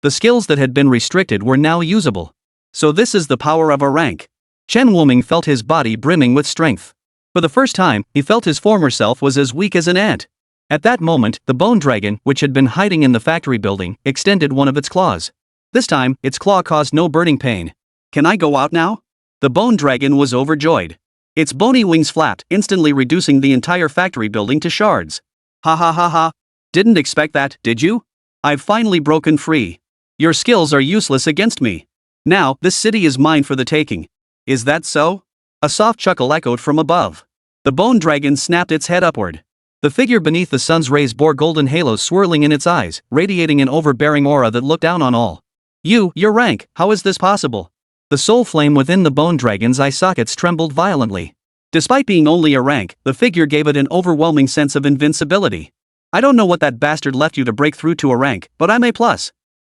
The skills that had been restricted were now usable. So this is the power of a rank. Chen Wuming felt his body brimming with strength. For the first time, he felt his former self was as weak as an ant. At that moment, the bone dragon, which had been hiding in the factory building, extended one of its claws. This time, its claw caused no burning pain. Can I go out now? The bone dragon was overjoyed. Its bony wings flapped, instantly reducing the entire factory building to shards. Ha ha ha ha. Didn't expect that, did you? I've finally broken free. Your skills are useless against me. Now, this city is mine for the taking. Is that so? A soft chuckle echoed from above. The bone dragon snapped its head upward. The figure beneath the sun's rays bore golden halos swirling in its eyes, radiating an overbearing aura that looked down on all. Your rank, how is this possible? The soul flame within the bone dragon's eye sockets trembled violently. Despite being only a rank, the figure gave it an overwhelming sense of invincibility. I don't know what that bastard left you to break through to a rank, but I'm A+.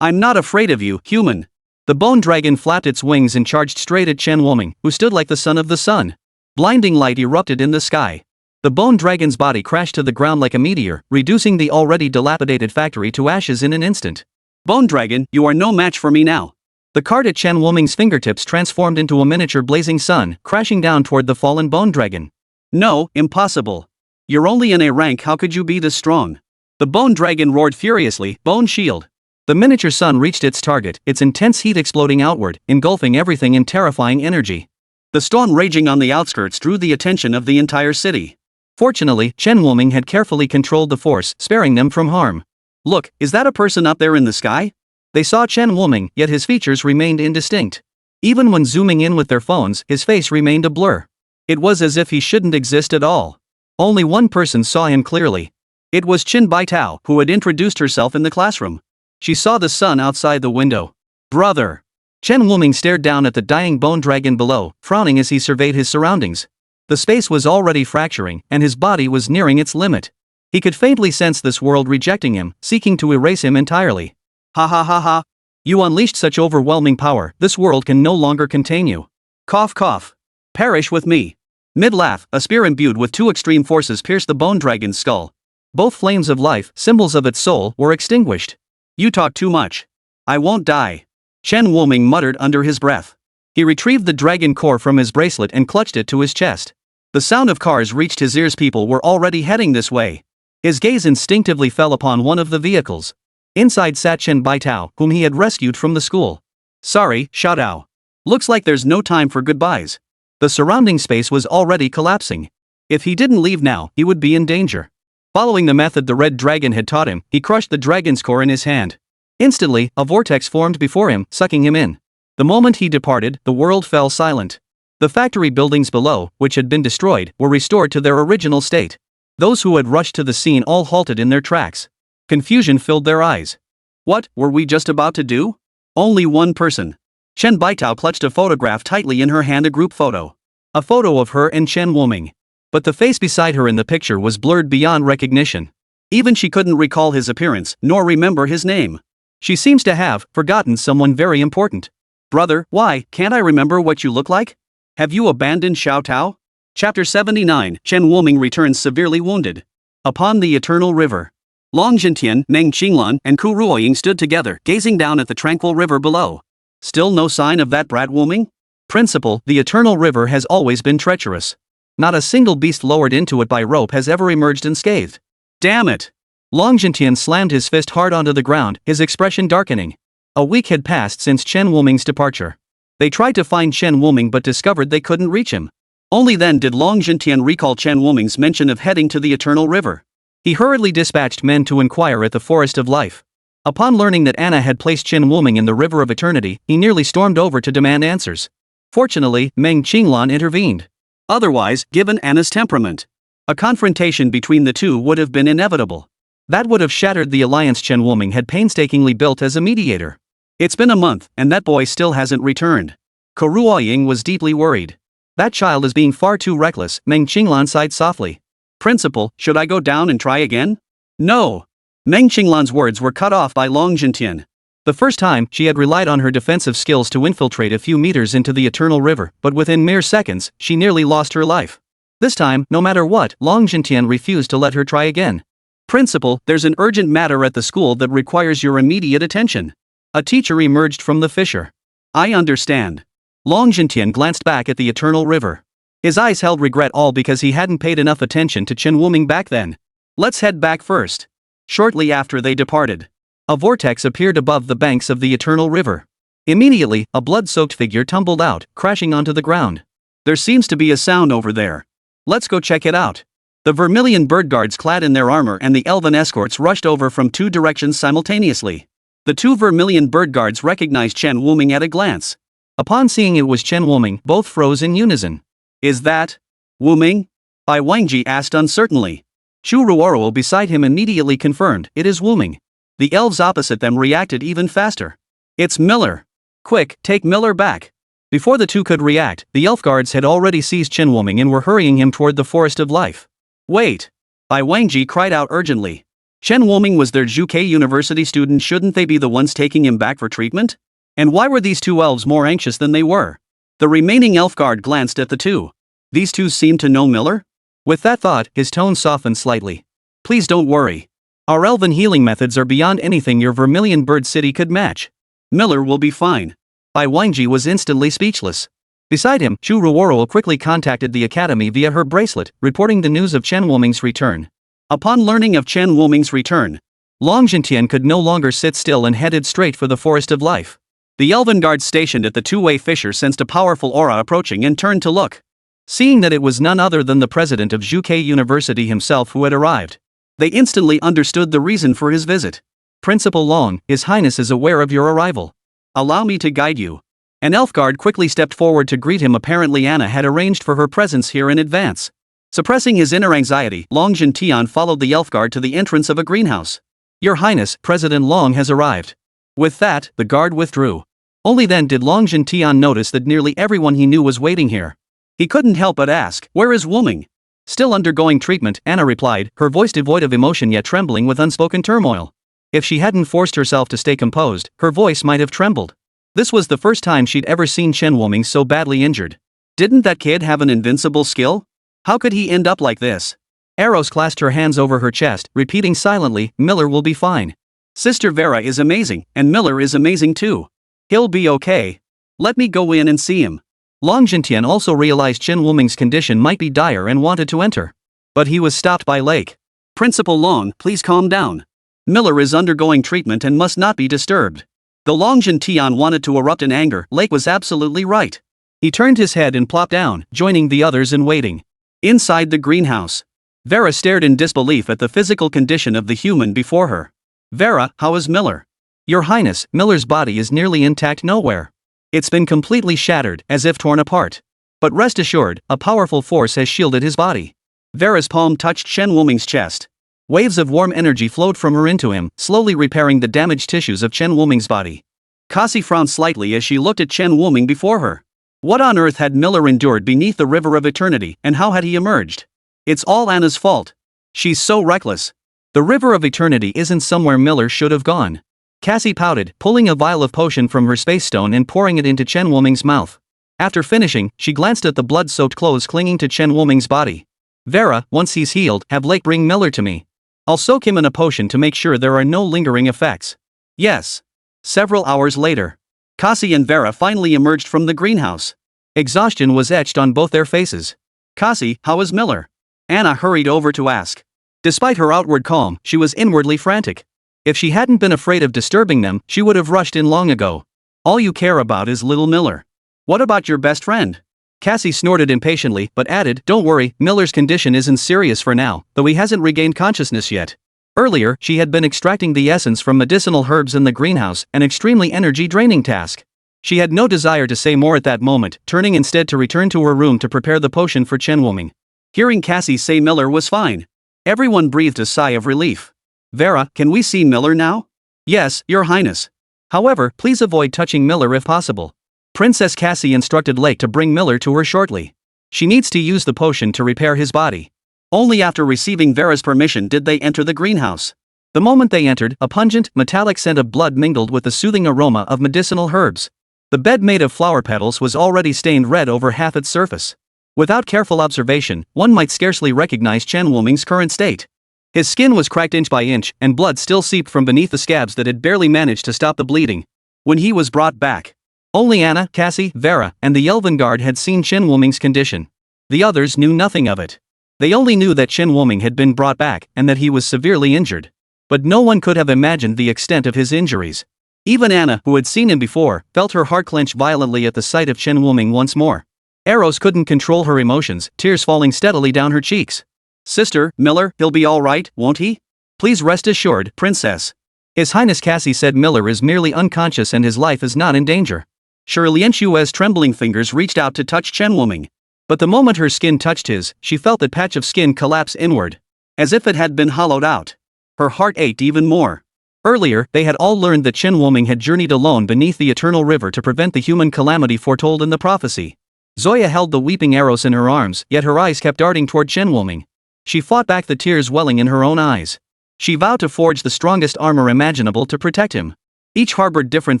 I'm not afraid of you, human. The bone dragon flapped its wings and charged straight at Chen Wuming, who stood like the son of the sun. Blinding light erupted in the sky. The bone dragon's body crashed to the ground like a meteor, reducing the already dilapidated factory to ashes in an instant. Bone Dragon, you are no match for me now. The card at Chen Wuming's fingertips transformed into a miniature blazing sun, crashing down toward the fallen Bone Dragon. No, impossible. You're only in A rank, how could you be this strong? The Bone Dragon roared furiously, Bone Shield. The miniature sun reached its target, its intense heat exploding outward, engulfing everything in terrifying energy. The storm raging on the outskirts drew the attention of the entire city. Fortunately, Chen Wuming had carefully controlled the force, sparing them from harm. Look, is that a person up there in the sky? They saw Chen Wuming, yet his features remained indistinct. Even when zooming in with their phones, his face remained a blur. It was as if he shouldn't exist at all. Only one person saw him clearly. It was Qin Baitao, who had introduced herself in the classroom. She saw the sun outside the window. Brother! Chen Wuming stared down at the dying bone dragon below, frowning as he surveyed his surroundings. The space was already fracturing, and his body was nearing its limit. He could faintly sense this world rejecting him, seeking to erase him entirely. Ha ha ha ha! You unleashed such overwhelming power, this world can no longer contain you. Cough cough. Perish with me. Mid-laugh, a spear imbued with two extreme forces pierced the bone dragon's skull. Both flames of life, symbols of its soul, were extinguished. You talk too much. I won't die. Chen Wuming muttered under his breath. He retrieved the dragon core from his bracelet and clutched it to his chest. The sound of cars reached his ears. People were already heading this way. His gaze instinctively fell upon one of the vehicles. Inside sat Chen Baitao, whom he had rescued from the school. Sorry, Xiaodao. Looks like there's no time for goodbyes. The surrounding space was already collapsing. If he didn't leave now, he would be in danger. Following the method the red dragon had taught him, he crushed the dragon's core in his hand. Instantly, a vortex formed before him, sucking him in. The moment he departed, the world fell silent. The factory buildings below, which had been destroyed, were restored to their original state. Those who had rushed to the scene all halted in their tracks. Confusion filled their eyes. What were we just about to do? Only one person. Chen Baitao clutched a photograph tightly in her hand, a group photo. A photo of her and Chen Wuming. But the face beside her in the picture was blurred beyond recognition. Even she couldn't recall his appearance, nor remember his name. She seems to have forgotten someone very important. Brother, why can't I remember what you look like? Have you abandoned Xiao Tao? Chapter 79, Chen Wuming returns severely wounded. Upon the eternal river. Long Jintian, Meng Qinglan, and Ku Ruoying stood together, gazing down at the tranquil river below. Still no sign of that brat Wuming? Principal, the eternal river has always been treacherous. Not a single beast lowered into it by rope has ever emerged unscathed. Damn it! Long Jintian slammed his fist hard onto the ground, his expression darkening. A week had passed since Chen Wuming's departure. They tried to find Chen Wuming but discovered they couldn't reach him. Only then did Long Jintian recall Chen Wuming's mention of heading to the eternal river. He hurriedly dispatched men to inquire at the Forest of Life. Upon learning that Anna had placed Chen Wuming in the River of Eternity, he nearly stormed over to demand answers. Fortunately, Meng Qinglan intervened. Otherwise, given Anna's temperament, a confrontation between the two would have been inevitable. That would have shattered the alliance Chen Wuming had painstakingly built as a mediator. It's been a month, and that boy still hasn't returned. Ku Ruoying was deeply worried. That child is being far too reckless, Meng Qinglan sighed softly. Principal, should I go down and try again? No. Meng Qinglan's words were cut off by Long Jintian. The first time, she had relied on her defensive skills to infiltrate a few meters into the eternal river, but within mere seconds, she nearly lost her life. This time, no matter what, Long Jintian refused to let her try again. Principal, there's an urgent matter at the school that requires your immediate attention. A teacher emerged from the fissure. I understand. Long Jintian glanced back at the eternal river. His eyes held regret, all because he hadn't paid enough attention to Chen Wuming back then. Let's head back first. Shortly after they departed, a vortex appeared above the banks of the eternal river. Immediately, a blood-soaked figure tumbled out, crashing onto the ground. There seems to be a sound over there. Let's go check it out. The Vermilion Bird guards clad in their armor and the elven escorts rushed over from two directions simultaneously. The two Vermilion Bird guards recognized Chen Wuming at a glance. Upon seeing it was Chen Wuming, both froze in unison. Is that Wuming? Bai Wangji asked uncertainly. Chu Ruoruo beside him immediately confirmed, it is Wuming. The elves opposite them reacted even faster. It's Miller. Quick, take Miller back. Before the two could react, the elf guards had already seized Chen Wuming and were hurrying him toward the Forest of Life. Wait! Bai Wangji cried out urgently. Chen Wuming was their Zhuke University student, shouldn't they be the ones taking him back for treatment? And why were these two elves more anxious than they were? The remaining elf guard glanced at the two. These two seemed to know Miller? With that thought, his tone softened slightly. Please don't worry. Our elven healing methods are beyond anything your Vermilion Bird City could match. Miller will be fine. Bai Wenji was instantly speechless. Beside him, Chu Ruoro quickly contacted the academy via her bracelet, reporting the news of Chen Wuming's return. Upon learning of Chen Wuming's return, Long Jintian could no longer sit still and headed straight for the Forest of Life. The elven guards stationed at the two-way fissure sensed a powerful aura approaching and turned to look. Seeing that it was none other than the president of Zhuke University himself who had arrived, they instantly understood the reason for his visit. Principal Long, His Highness is aware of your arrival. Allow me to guide you. An elf guard quickly stepped forward to greet him. Apparently Anna had arranged for her presence here in advance. Suppressing his inner anxiety, Long Jintian followed the elf guard to the entrance of a greenhouse. Your Highness, President Long has arrived. With that, the guard withdrew. Only then did Long Jintian notice that nearly everyone he knew was waiting here. He couldn't help but ask, where is Wuming? Still undergoing treatment, Anna replied, her voice devoid of emotion yet trembling with unspoken turmoil. If she hadn't forced herself to stay composed, her voice might have trembled. This was the first time she'd ever seen Chen Wuming so badly injured. Didn't that kid have an invincible skill? How could he end up like this? Eros clasped her hands over her chest, repeating silently, Miller will be fine. Sister Vera is amazing, and Miller is amazing too. He'll be okay. Let me go in and see him. Long Jintian also realized Chen Wuming's condition might be dire and wanted to enter. But he was stopped by Lake. Principal Long, please calm down. Miller is undergoing treatment and must not be disturbed. Though Long Jintian wanted to erupt in anger, Lake was absolutely right. He turned his head and plopped down, joining the others in waiting. Inside the greenhouse, Vera stared in disbelief at the physical condition of the human before her. Vera, how is Miller? Your Highness, Miller's body is nearly intact nowhere. It's been completely shattered, as if torn apart. But rest assured, a powerful force has shielded his body. Vera's palm touched Chen Wuming's chest. Waves of warm energy flowed from her into him, slowly repairing the damaged tissues of Chen Wuming's body. Cassie frowned slightly as she looked at Chen Wuming before her. What on earth had Miller endured beneath the river of eternity, and how had he emerged? It's all Anna's fault. She's so reckless. The river of eternity isn't somewhere Miller should have gone. Cassie pouted, pulling a vial of potion from her space stone and pouring it into Chen Wuming's mouth. After finishing, she glanced at the blood-soaked clothes clinging to Chen Wuming's body. Vera, once he's healed, have Lake bring Miller to me. I'll soak him in a potion to make sure there are no lingering effects. Yes. Several hours later, Cassie and Vera finally emerged from the greenhouse. Exhaustion was etched on both their faces. Cassie, how is Miller? Anna hurried over to ask. Despite her outward calm, she was inwardly frantic. If she hadn't been afraid of disturbing them, she would have rushed in long ago. All you care about is little Miller. What about your best friend? Cassie snorted impatiently, but added, don't worry, Miller's condition isn't serious for now, though he hasn't regained consciousness yet. Earlier, she had been extracting the essence from medicinal herbs in the greenhouse, an extremely energy-draining task. She had no desire to say more at that moment, turning instead to return to her room to prepare the potion for Chen Wuming. Hearing Cassie say Miller was fine, everyone breathed a sigh of relief. Vera, can we see Miller now? Yes, Your Highness. However, please avoid touching Miller if possible. Princess Cassie instructed Lake to bring Miller to her shortly. She needs to use the potion to repair his body. Only after receiving Vera's permission did they enter the greenhouse. The moment they entered, a pungent, metallic scent of blood mingled with the soothing aroma of medicinal herbs. The bed made of flower petals was already stained red over half its surface. Without careful observation, one might scarcely recognize Chen Wuming's current state. His skin was cracked inch by inch, and blood still seeped from beneath the scabs that had barely managed to stop the bleeding. When he was brought back, only Anna, Cassie, Vera, and the Elven Guard had seen Chen Wuming's condition. The others knew nothing of it. They only knew that Chen Wuming had been brought back, and that he was severely injured. But no one could have imagined the extent of his injuries. Even Anna, who had seen him before, felt her heart clench violently at the sight of Chen Wuming once more. Eros couldn't control her emotions, tears falling steadily down her cheeks. Sister, Miller, he'll be all right, won't he? Please rest assured, Princess. His Highness Cassie said Miller is merely unconscious and his life is not in danger. Lian Xue's trembling fingers reached out to touch Chen Wuming. But the moment her skin touched his, she felt that patch of skin collapse inward. As if it had been hollowed out. Her heart ached even more. Earlier, they had all learned that Chen Wuming had journeyed alone beneath the eternal river to prevent the human calamity foretold in the prophecy. Zoya held the weeping Eros in her arms, yet her eyes kept darting toward Chen Wuming. She fought back the tears welling in her own eyes. She vowed to forge the strongest armor imaginable to protect him. Each harbored different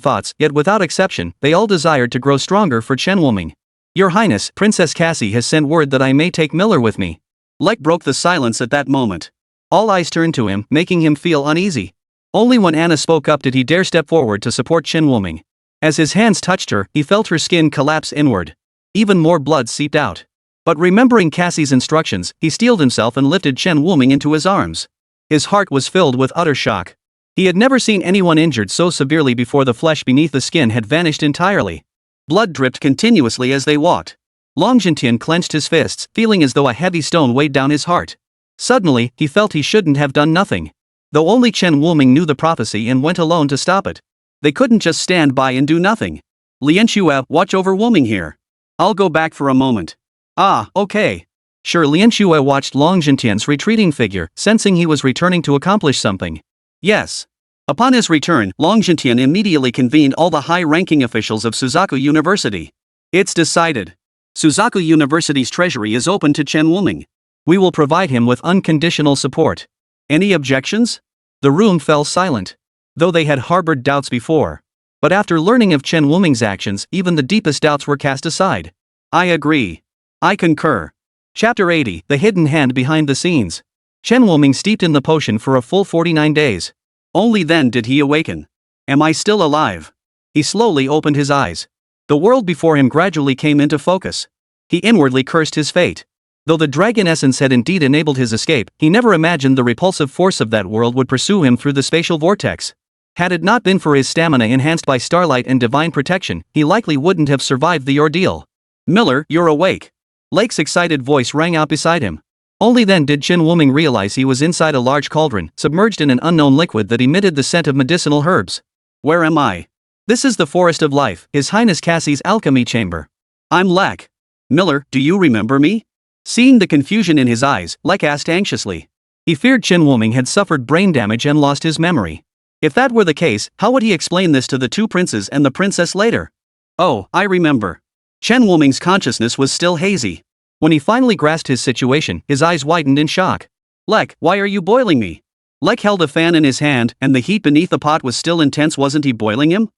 thoughts, yet without exception, they all desired to grow stronger for Chen Wuming. Your Highness, Princess Cassie has sent word that I may take Miller with me. Lek broke the silence at that moment. All eyes turned to him, making him feel uneasy. Only when Anna spoke up did he dare step forward to support Chen Wuming. As his hands touched her, he felt her skin collapse inward. Even more blood seeped out. But remembering Cassie's instructions, he steeled himself and lifted Chen Wuming into his arms. His heart was filled with utter shock. He had never seen anyone injured so severely before. The flesh beneath the skin had vanished entirely. Blood dripped continuously as they walked. Long Jintian clenched his fists, feeling as though a heavy stone weighed down his heart. Suddenly, he felt he shouldn't have done nothing. Though only Chen Wuming knew the prophecy and went alone to stop it. They couldn't just stand by and do nothing. Lianxue, watch over Wuming here. I'll go back for a moment. Ah, okay. Sure. Lianxue watched Long Jintian's retreating figure, sensing he was returning to accomplish something. Yes. Upon his return, Long Jintian immediately convened all the high-ranking officials of Suzaku University. It's decided. Suzaku University's treasury is open to Chen Wuming. We will provide him with unconditional support. Any objections? The room fell silent. Though they had harbored doubts before. But after learning of Chen Wuming's actions, even the deepest doubts were cast aside. I agree. I concur. Chapter 80, The Hidden Hand Behind the Scenes. Chen Wuming steeped in the potion for a full 49 days. Only then did he awaken. Am I still alive? He slowly opened his eyes. The world before him gradually came into focus. He inwardly cursed his fate. Though the dragon essence had indeed enabled his escape, he never imagined the repulsive force of that world would pursue him through the spatial vortex. Had it not been for his stamina enhanced by starlight and divine protection, he likely wouldn't have survived the ordeal. Miller, you're awake. Lake's excited voice rang out beside him. Only then did Chen Wuming realize he was inside a large cauldron, submerged in an unknown liquid that emitted the scent of medicinal herbs. Where am I? This is the Forest of Life, His Highness Cassie's alchemy chamber. I'm Lake. Miller, do you remember me? Seeing the confusion in his eyes, Lake asked anxiously. He feared Chen Wuming had suffered brain damage and lost his memory. If that were the case, how would he explain this to the two princes and the princess later? Oh, I remember. Chen Wuming's consciousness was still hazy. When he finally grasped his situation, his eyes widened in shock. Lek, why are you boiling me? Lek held a fan in his hand, and the heat beneath the pot was still intense. Wasn't he boiling him?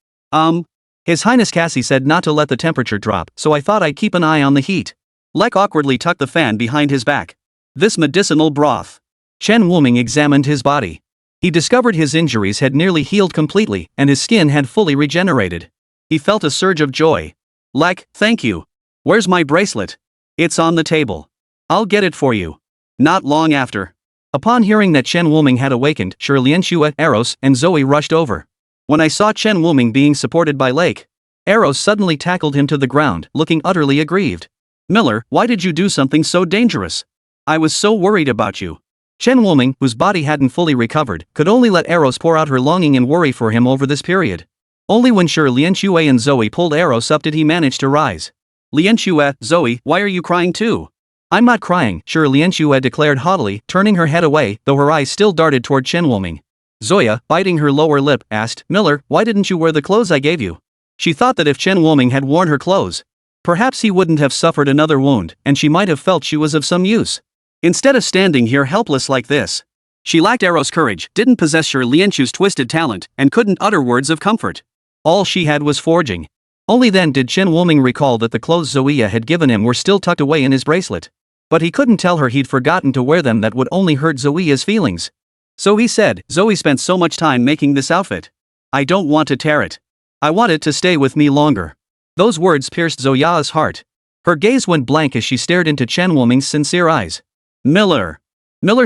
His Highness Cassie said not to let the temperature drop, so I thought I'd keep an eye on the heat. Lek awkwardly tucked the fan behind his back. This medicinal broth. Chen Wuming examined his body. He discovered his injuries had nearly healed completely, and his skin had fully regenerated. He felt a surge of joy. Lek, thank you. Where's my bracelet? It's on the table. I'll get it for you. Not long after. Upon hearing that Chen Wuming had awakened, Shi Lianxue, Eros, and Zoe rushed over. When I saw Chen Wuming being supported by Lake, Eros suddenly tackled him to the ground, looking utterly aggrieved. Miller, why did you do something so dangerous? I was so worried about you. Chen Wuming, whose body hadn't fully recovered, could only let Eros pour out her longing and worry for him over this period. Only when Shi Lianxue and Zoe pulled Eros up did he manage to rise. Lianxue, Zoe, why are you crying too? I'm not crying, Shi Lianxue declared haughtily, turning her head away, though her eyes still darted toward Chen Wuming. Zoya, biting her lower lip, asked, Miller, why didn't you wear the clothes I gave you? She thought that if Chen Wuming had worn her clothes, perhaps he wouldn't have suffered another wound, and she might have felt she was of some use. Instead of standing here helpless like this. She lacked Eros' courage, didn't possess Shi Lianxue's twisted talent, and couldn't utter words of comfort. All she had was forging. Only then did Chen Wuming recall that the clothes Zoya had given him were still tucked away in his bracelet. But he couldn't tell her he'd forgotten to wear them. That would only hurt Zoya's feelings. So he said, Zoe spent so much time making this outfit. I don't want to tear it. I want it to stay with me longer. Those words pierced Zoya's heart. Her gaze went blank as she stared into Chen Wuming's sincere eyes. Miller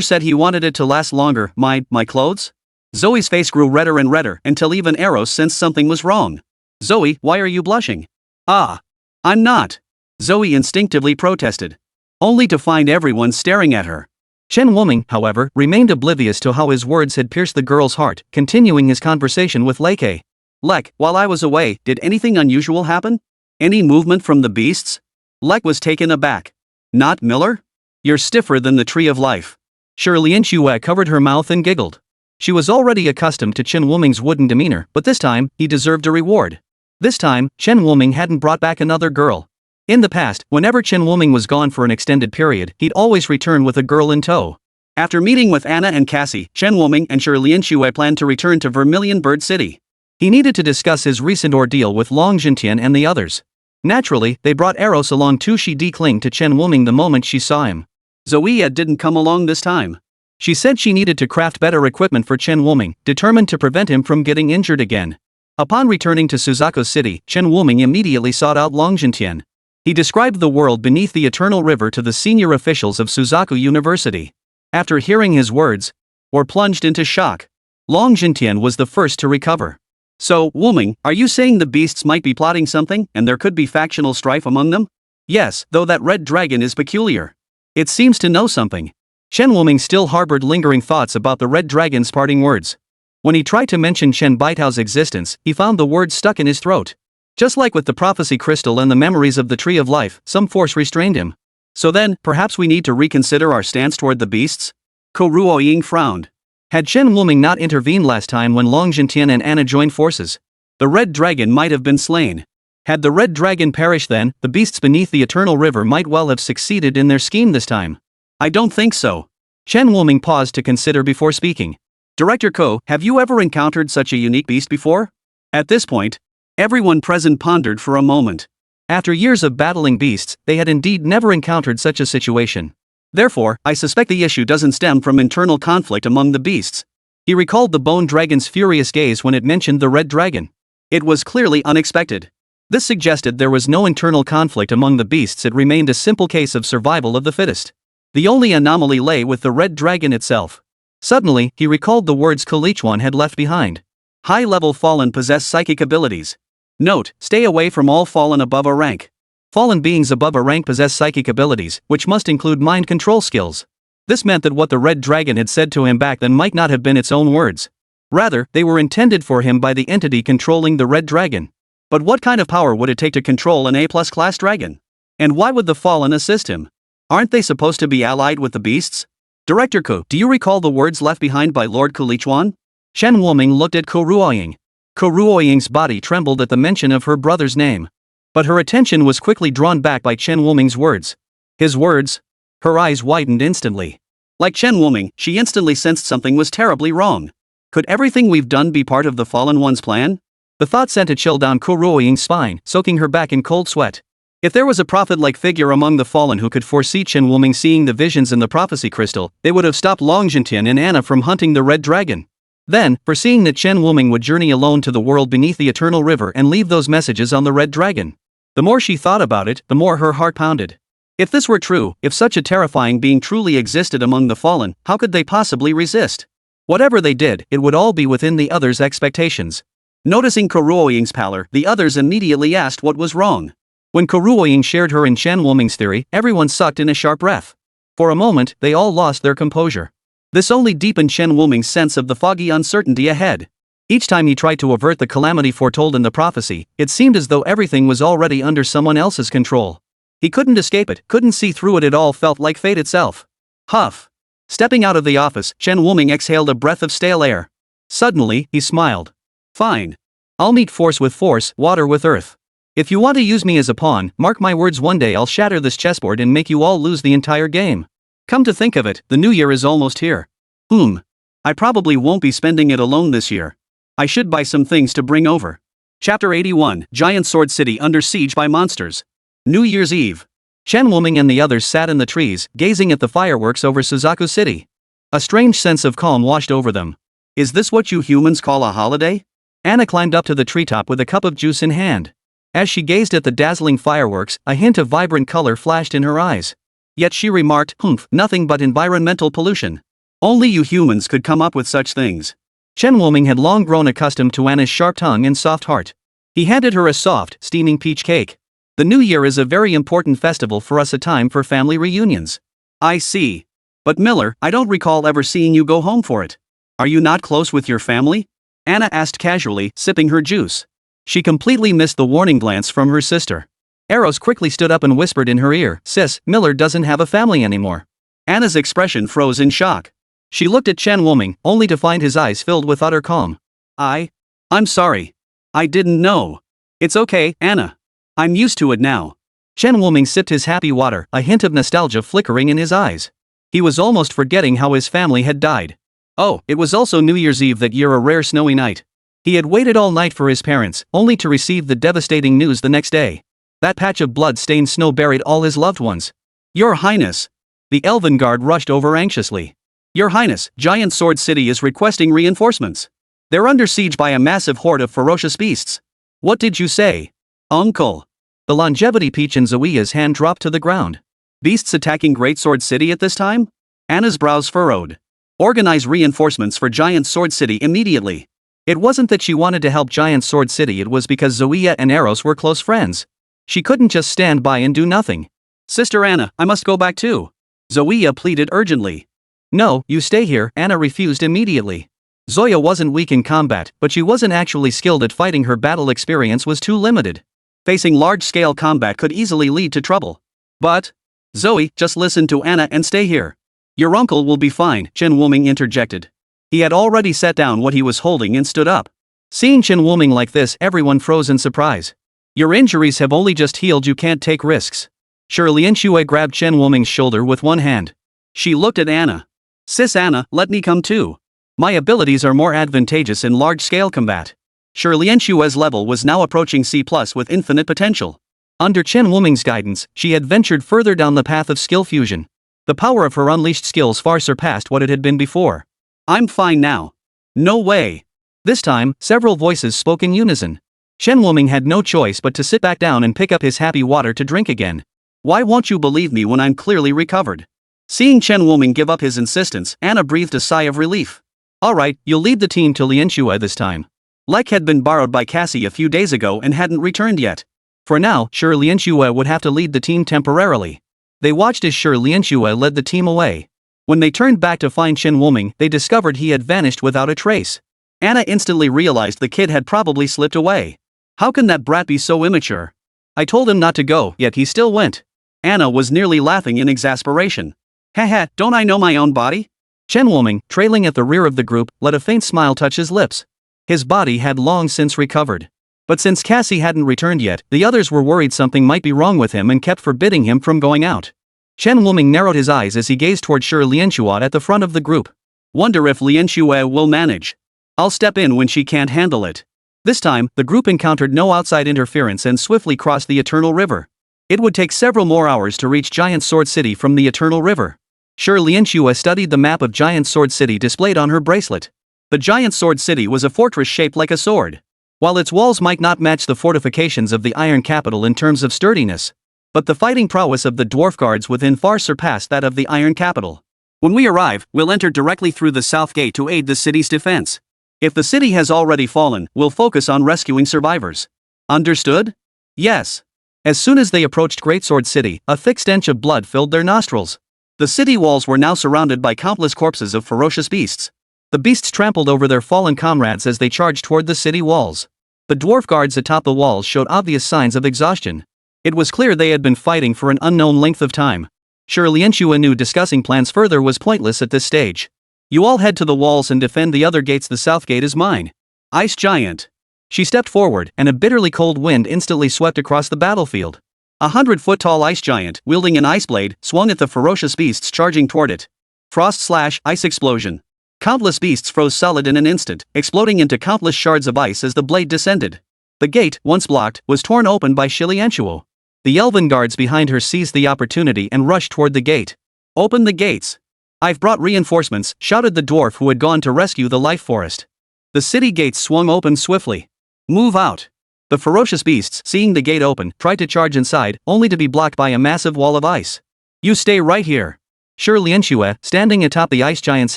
said he wanted it to last longer. My clothes? Zoe's face grew redder and redder until even Eros sensed something was wrong. Zoe, why are you blushing? I'm not. Zoe instinctively protested. Only to find everyone staring at her. Chen Wuming, however, remained oblivious to how his words had pierced the girl's heart, continuing his conversation with Leke. Lek, while I was away, did anything unusual happen? Any movement from the beasts? Lek was taken aback. Not Miller? You're stiffer than the tree of life. Shi Lianxue covered her mouth and giggled. She was already accustomed to Chen Wuming's wooden demeanor, but this time, he deserved a reward. This time, Chen Wuming hadn't brought back another girl. In the past, whenever Chen Wuming was gone for an extended period, he'd always return with a girl in tow. After meeting with Anna and Cassie, Chen Wuming and Shi Lianxue planned to return to Vermilion Bird City. He needed to discuss his recent ordeal with Long Jintian and the others. Naturally, they brought Eros along too. She declinged to Chen Wuming the moment she saw him. Zoe didn't come along this time. She said she needed to craft better equipment for Chen Wuming, determined to prevent him from getting injured again. Upon returning to Suzaku City, Chen Wuming immediately sought out Long Jintian. He described the world beneath the Eternal River to the senior officials of Suzaku University. After hearing his words, were plunged into shock. Long Jintian was the first to recover. So, Wuming, are you saying the beasts might be plotting something, and there could be factional strife among them? Yes, though that red dragon is peculiar. It seems to know something. Chen Wuming still harbored lingering thoughts about the red dragon's parting words. When he tried to mention Chen Baitao's existence, he found the words stuck in his throat. Just like with the prophecy crystal and the memories of the Tree of Life, some force restrained him. So then, perhaps we need to reconsider our stance toward the beasts? Ko Ruoying frowned. Had Chen Wuming not intervened last time when Long Jintian and Anna joined forces, the red dragon might have been slain. Had the red dragon perished then, the beasts beneath the Eternal River might well have succeeded in their scheme this time. I don't think so. Chen Wuming paused to consider before speaking. Director Ko, have you ever encountered such a unique beast before? At this point, everyone present pondered for a moment. After years of battling beasts, they had indeed never encountered such a situation. Therefore, I suspect the issue doesn't stem from internal conflict among the beasts. He recalled the bone dragon's furious gaze when it mentioned the red dragon. It was clearly unexpected. This suggested there was no internal conflict among the beasts. It remained a simple case of survival of the fittest. The only anomaly lay with the red dragon itself. Suddenly, he recalled the words Kalichuan had left behind. High-level fallen possess psychic abilities. Note, stay away from all fallen above a rank. Fallen beings above a rank possess psychic abilities, which must include mind control skills. This meant that what the red dragon had said to him back then might not have been its own words. Rather, they were intended for him by the entity controlling the red dragon. But what kind of power would it take to control an A+ class dragon? And why would the fallen assist him? Aren't they supposed to be allied with the beasts? Director Ko, do you recall the words left behind by Lord Kulichuan? Chen Wuming looked at Ko Ruoying. Ko Ruoying's body trembled at the mention of her brother's name. But her attention was quickly drawn back by Chen Wuming's words. His words? Her eyes widened instantly. Like Chen Wuming, she instantly sensed something was terribly wrong. Could everything we've done be part of the Fallen One's plan? The thought sent a chill down Ko Ruoying's spine, soaking her back in cold sweat. If there was a prophet-like figure among the Fallen who could foresee Chen Wuming seeing the visions in the prophecy crystal, they would have stopped Long Jintian and Anna from hunting the red dragon. Then, foreseeing that Chen Wuming would journey alone to the world beneath the Eternal River and leave those messages on the red dragon. The more she thought about it, the more her heart pounded. If this were true, if such a terrifying being truly existed among the Fallen, how could they possibly resist? Whatever they did, it would all be within the others' expectations. Noticing Ko Ruoying's pallor, the others immediately asked what was wrong. When Ko Ruoying shared her and Chen Wuming's theory, everyone sucked in a sharp breath. For a moment, they all lost their composure. This only deepened Chen Wuming's sense of the foggy uncertainty ahead. Each time he tried to avert the calamity foretold in the prophecy, it seemed as though everything was already under someone else's control. He couldn't escape it, couldn't see through it all felt like fate itself. Huff. Stepping out of the office, Chen Wuming exhaled a breath of stale air. Suddenly, he smiled. Fine. I'll meet force with force, water with earth. If you want to use me as a pawn, mark my words, one day I'll shatter this chessboard and make you all lose the entire game. Come to think of it, the new year is almost here. I probably won't be spending it alone this year. I should buy some things to bring over. Chapter 81, Giant Sword City under siege by monsters. New Year's Eve. Chen Wuming and the others sat in the trees, gazing at the fireworks over Suzaku City. A strange sense of calm washed over them. Is this what you humans call a holiday? Anna climbed up to the treetop with a cup of juice in hand. As she gazed at the dazzling fireworks, a hint of vibrant color flashed in her eyes. Yet she remarked, nothing but environmental pollution. Only you humans could come up with such things. Chen Wuming had long grown accustomed to Anna's sharp tongue and soft heart. He handed her a soft, steaming peach cake. The New Year is a very important festival for us, a time for family reunions. I see. But Miller, I don't recall ever seeing you go home for it. Are you not close with your family? Anna asked casually, sipping her juice. She completely missed the warning glance from her sister. Eros quickly stood up and whispered in her ear, Sis, Miller doesn't have a family anymore. Anna's expression froze in shock. She looked at Chen Wuming, only to find his eyes filled with utter calm. I'm sorry. I didn't know. It's okay, Anna. I'm used to it now. Chen Wuming sipped his happy water, a hint of nostalgia flickering in his eyes. He was almost forgetting how his family had died. Oh, it was also New Year's Eve that year, a rare snowy night. He had waited all night for his parents, only to receive the devastating news the next day. That patch of blood-stained snow buried all his loved ones. Your Highness! The Elven Guard rushed over anxiously. Your Highness, Giant Sword City is requesting reinforcements. They're under siege by a massive horde of ferocious beasts. What did you say? Uncle. The longevity peach in Zoeya's hand dropped to the ground. Beasts attacking Great Sword City at this time? Anna's brows furrowed. Organize reinforcements for Giant Sword City immediately. It wasn't that she wanted to help Giant Sword City, it was because Zoeya and Eros were close friends. She couldn't just stand by and do nothing. Sister Anna, I must go back too. Zoeya pleaded urgently. No, you stay here, Anna refused immediately. Zoya wasn't weak in combat, but she wasn't actually skilled at fighting. Her battle experience was too limited. Facing large-scale combat could easily lead to trouble. But, Zoe, just listen to Anna and stay here. Your uncle will be fine, Chen Wuming interjected. He had already set down what he was holding and stood up. Seeing Chen Wuming like this, everyone froze in surprise. Your injuries have only just healed, you can't take risks. Lianxue grabbed Chen Wuming's shoulder with one hand. She looked at Anna. Sis Anna, let me come too. My abilities are more advantageous in large-scale combat. Lianxue's level was now approaching C+ with infinite potential. Under Chen Wuming's guidance, she had ventured further down the path of skill fusion. The power of her unleashed skills far surpassed what it had been before. I'm fine now. No way. This time, several voices spoke in unison. Chen Wuming had no choice but to sit back down and pick up his happy water to drink again. Why won't you believe me when I'm clearly recovered? Seeing Chen Wuming give up his insistence, Anna breathed a sigh of relief. Alright, you'll lead the team to Lianxue this time. Like had been borrowed by Cassie a few days ago and hadn't returned yet. For now, Lianxue would have to lead the team temporarily. They watched as Lianxue led the team away. When they turned back to find Chen Wuming, they discovered he had vanished without a trace. Anna instantly realized the kid had probably slipped away. How can that brat be so immature? I told him not to go, yet he still went. Anna was nearly laughing in exasperation. Haha, don't I know my own body? Chen Wuming, trailing at the rear of the group, let a faint smile touch his lips. His body had long since recovered. But since Cassie hadn't returned yet, the others were worried something might be wrong with him and kept forbidding him from going out. Chen Wuming narrowed his eyes as he gazed toward Lianxue at the front of the group. Wonder if Lianxue will manage. I'll step in when she can't handle it. This time, the group encountered no outside interference and swiftly crossed the Eternal River. It would take several more hours to reach Giant Sword City from the Eternal River. Lianxue studied the map of Giant Sword City displayed on her bracelet. The Giant Sword City was a fortress shaped like a sword. While its walls might not match the fortifications of the Iron Capital in terms of sturdiness, but the fighting prowess of the dwarf guards within far surpassed that of the Iron Capital. When we arrive, we'll enter directly through the south gate to aid the city's defense. If the city has already fallen, we'll focus on rescuing survivors. Understood? Yes. As soon as they approached Great Sword City, a thick stench of blood filled their nostrils. The city walls were now surrounded by countless corpses of ferocious beasts. The beasts trampled over their fallen comrades as they charged toward the city walls. The dwarf guards atop the walls showed obvious signs of exhaustion. It was clear they had been fighting for an unknown length of time. Lianxue knew discussing plans further was pointless at this stage. You all head to the walls and defend the other gates. The south gate is mine. Ice Giant. She stepped forward, and a bitterly cold wind instantly swept across the battlefield. 100-foot-tall ice giant, wielding an ice blade, swung at the ferocious beasts charging toward it. Frost/ice explosion. Countless beasts froze solid in an instant, exploding into countless shards of ice as the blade descended. The gate, once blocked, was torn open by Lianxue. The elven guards behind her seized the opportunity and rushed toward the gate. Open the gates. I've brought reinforcements, shouted the dwarf who had gone to rescue the life forest. The city gates swung open swiftly. Move out. The ferocious beasts, seeing the gate open, tried to charge inside, only to be blocked by a massive wall of ice. You stay right here. Lianxue, standing atop the ice giant's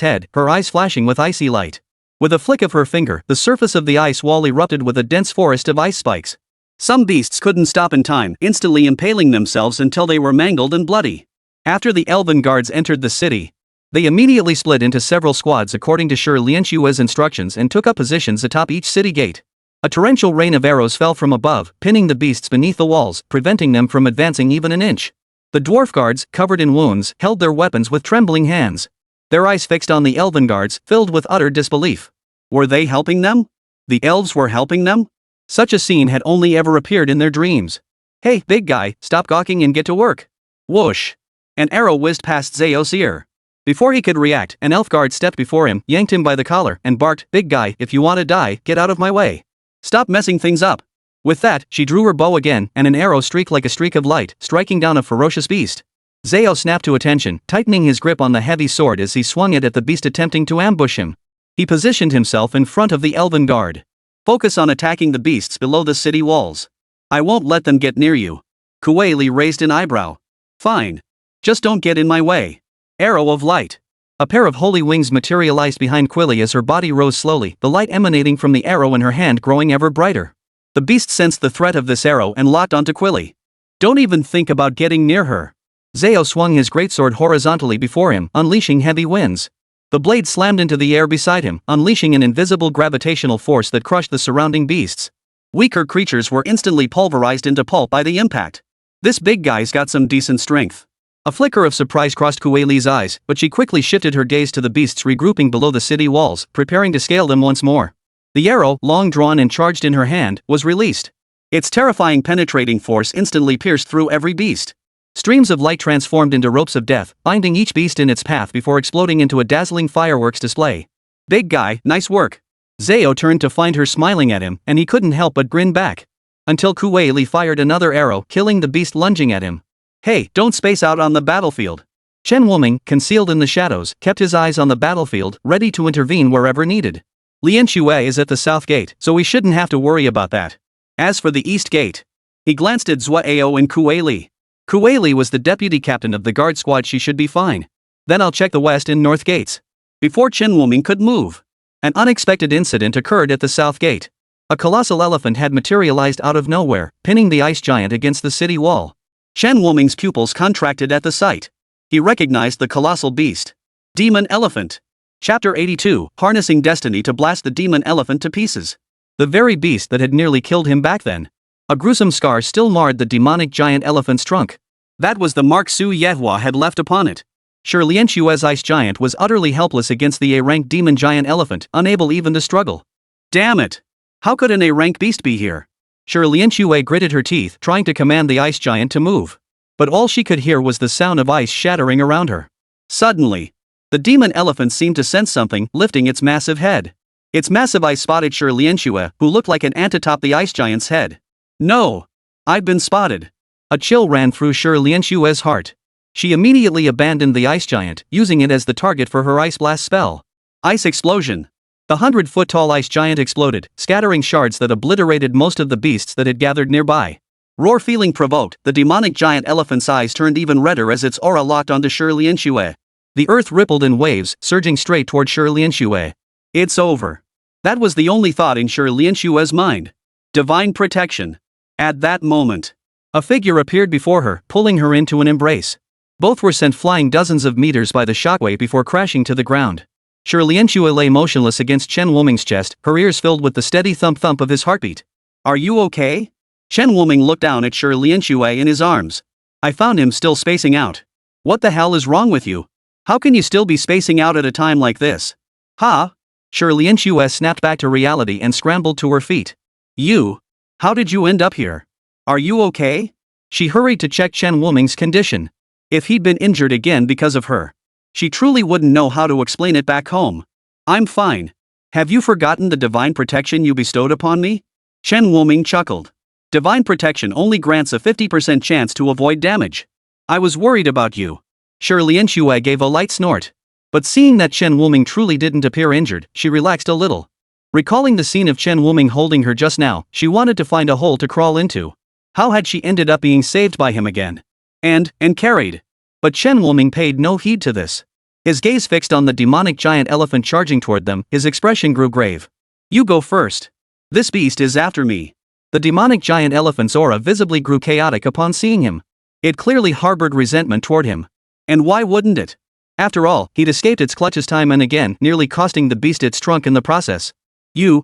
head, her eyes flashing with icy light. With a flick of her finger, the surface of the ice wall erupted with a dense forest of ice spikes. Some beasts couldn't stop in time, instantly impaling themselves until they were mangled and bloody. After the elven guards entered the city, they immediately split into several squads according to Lianxue's instructions and took up positions atop each city gate. A torrential rain of arrows fell from above, pinning the beasts beneath the walls, preventing them from advancing even an inch. The dwarf guards, covered in wounds, held their weapons with trembling hands. Their eyes fixed on the elven guards, filled with utter disbelief. Were they helping them? The elves were helping them? Such a scene had only ever appeared in their dreams. Hey, big guy, stop gawking and get to work. Whoosh. An arrow whizzed past Zao's ear. Before he could react, an elf guard stepped before him, yanked him by the collar, and barked, "Big guy, if you want to die, get out of my way. Stop messing things up." With that, she drew her bow again, and an arrow streaked like a streak of light, striking down a ferocious beast. Zao snapped to attention, tightening his grip on the heavy sword as he swung it at the beast attempting to ambush him. He positioned himself in front of the elven guard. Focus on attacking the beasts below the city walls. I won't let them get near you. Kuei-li raised an eyebrow. Fine. Just don't get in my way. Arrow of light. A pair of holy wings materialized behind Quilly as her body rose slowly, the light emanating from the arrow in her hand growing ever brighter. The beast sensed the threat of this arrow and locked onto Quilly. Don't even think about getting near her. Zao swung his greatsword horizontally before him, unleashing heavy winds. The blade slammed into the air beside him, unleashing an invisible gravitational force that crushed the surrounding beasts. Weaker creatures were instantly pulverized into pulp by the impact. This big guy's got some decent strength. A flicker of surprise crossed Kuei-li's eyes, but she quickly shifted her gaze to the beasts regrouping below the city walls, preparing to scale them once more. The arrow, long drawn and charged in her hand, was released. Its terrifying penetrating force instantly pierced through every beast. Streams of light transformed into ropes of death, binding each beast in its path before exploding into a dazzling fireworks display. Big guy, nice work. Zao turned to find her smiling at him, and he couldn't help but grin back. Until Kuei-li fired another arrow, killing the beast lunging at him. Hey, don't space out on the battlefield. Chen Wuming, concealed in the shadows, kept his eyes on the battlefield, ready to intervene wherever needed. Lian Xue is at the south gate, so we shouldn't have to worry about that. As for the east gate. He glanced at Zuo and Kuei-li. Kuei-li was the deputy captain of the guard squad. She should be fine. Then I'll check the west and north gates. Before Chen Wuming could move, an unexpected incident occurred at the south gate. A colossal elephant had materialized out of nowhere, pinning the ice giant against the city wall. Chen Wuming's pupils contracted at the sight. He recognized the colossal beast. Demon Elephant. Chapter 82, Harnessing Destiny to blast the demon elephant to pieces. The very beast that had nearly killed him back then. A gruesome scar still marred the demonic giant elephant's trunk. That was the mark Su Yehua had left upon it. Sure, Lian Xue's ice giant was utterly helpless against the A-rank demon giant elephant, unable even to struggle. Damn it! How could an A-rank beast be here? Sure, Lian Xue gritted her teeth, trying to command the ice giant to move. But all she could hear was the sound of ice shattering around her. Suddenly, the demon elephant seemed to sense something, lifting its massive head. Its massive eyes spotted Sure Lian Xue, who looked like an ant atop the ice giant's head. No! I've been spotted. A chill ran through Sure Lian Xue's heart. She immediately abandoned the ice giant, using it as the target for her ice blast spell. Ice explosion. The 100-foot-tall ice giant exploded, scattering shards that obliterated most of the beasts that had gathered nearby. Roar feeling provoked, the demonic giant elephant's eyes turned even redder as its aura locked onto Sure Lian Xue. The earth rippled in waves, surging straight toward Sure Lian Xue. It's over. That was the only thought in Sure Lian Xue's mind. Divine protection. At that moment, a figure appeared before her, pulling her into an embrace. Both were sent flying dozens of meters by the shockwave before crashing to the ground. Sure Lian Xue lay motionless against Chen Wuming's chest, her ears filled with the steady thump-thump of his heartbeat. Are you okay? Chen Wuming looked down at Sure Lian Xue in his arms. I found him still spacing out. What the hell is wrong with you? How can you still be spacing out at a time like this? Ha! Sure Lian Xue snapped back to reality and scrambled to her feet. You? How did you end up here? Are you okay? She hurried to check Chen Wuming's condition. If he'd been injured again because of her, she truly wouldn't know how to explain it back home. I'm fine. Have you forgotten the divine protection you bestowed upon me? Chen Wuming chuckled. Divine protection only grants a 50% chance to avoid damage. I was worried about you. Sure Lian Xue gave a light snort. But seeing that Chen Wuming truly didn't appear injured, she relaxed a little. Recalling the scene of Chen Wuming holding her just now, she wanted to find a hole to crawl into. How had she ended up being saved by him again? And carried. But Chen Wuming paid no heed to this. His gaze fixed on the demonic giant elephant charging toward them, his expression grew grave. You go first. This beast is after me. The demonic giant elephant's aura visibly grew chaotic upon seeing him. It clearly harbored resentment toward him. And why wouldn't it? After all, he'd escaped its clutches time and again, nearly costing the beast its trunk in the process.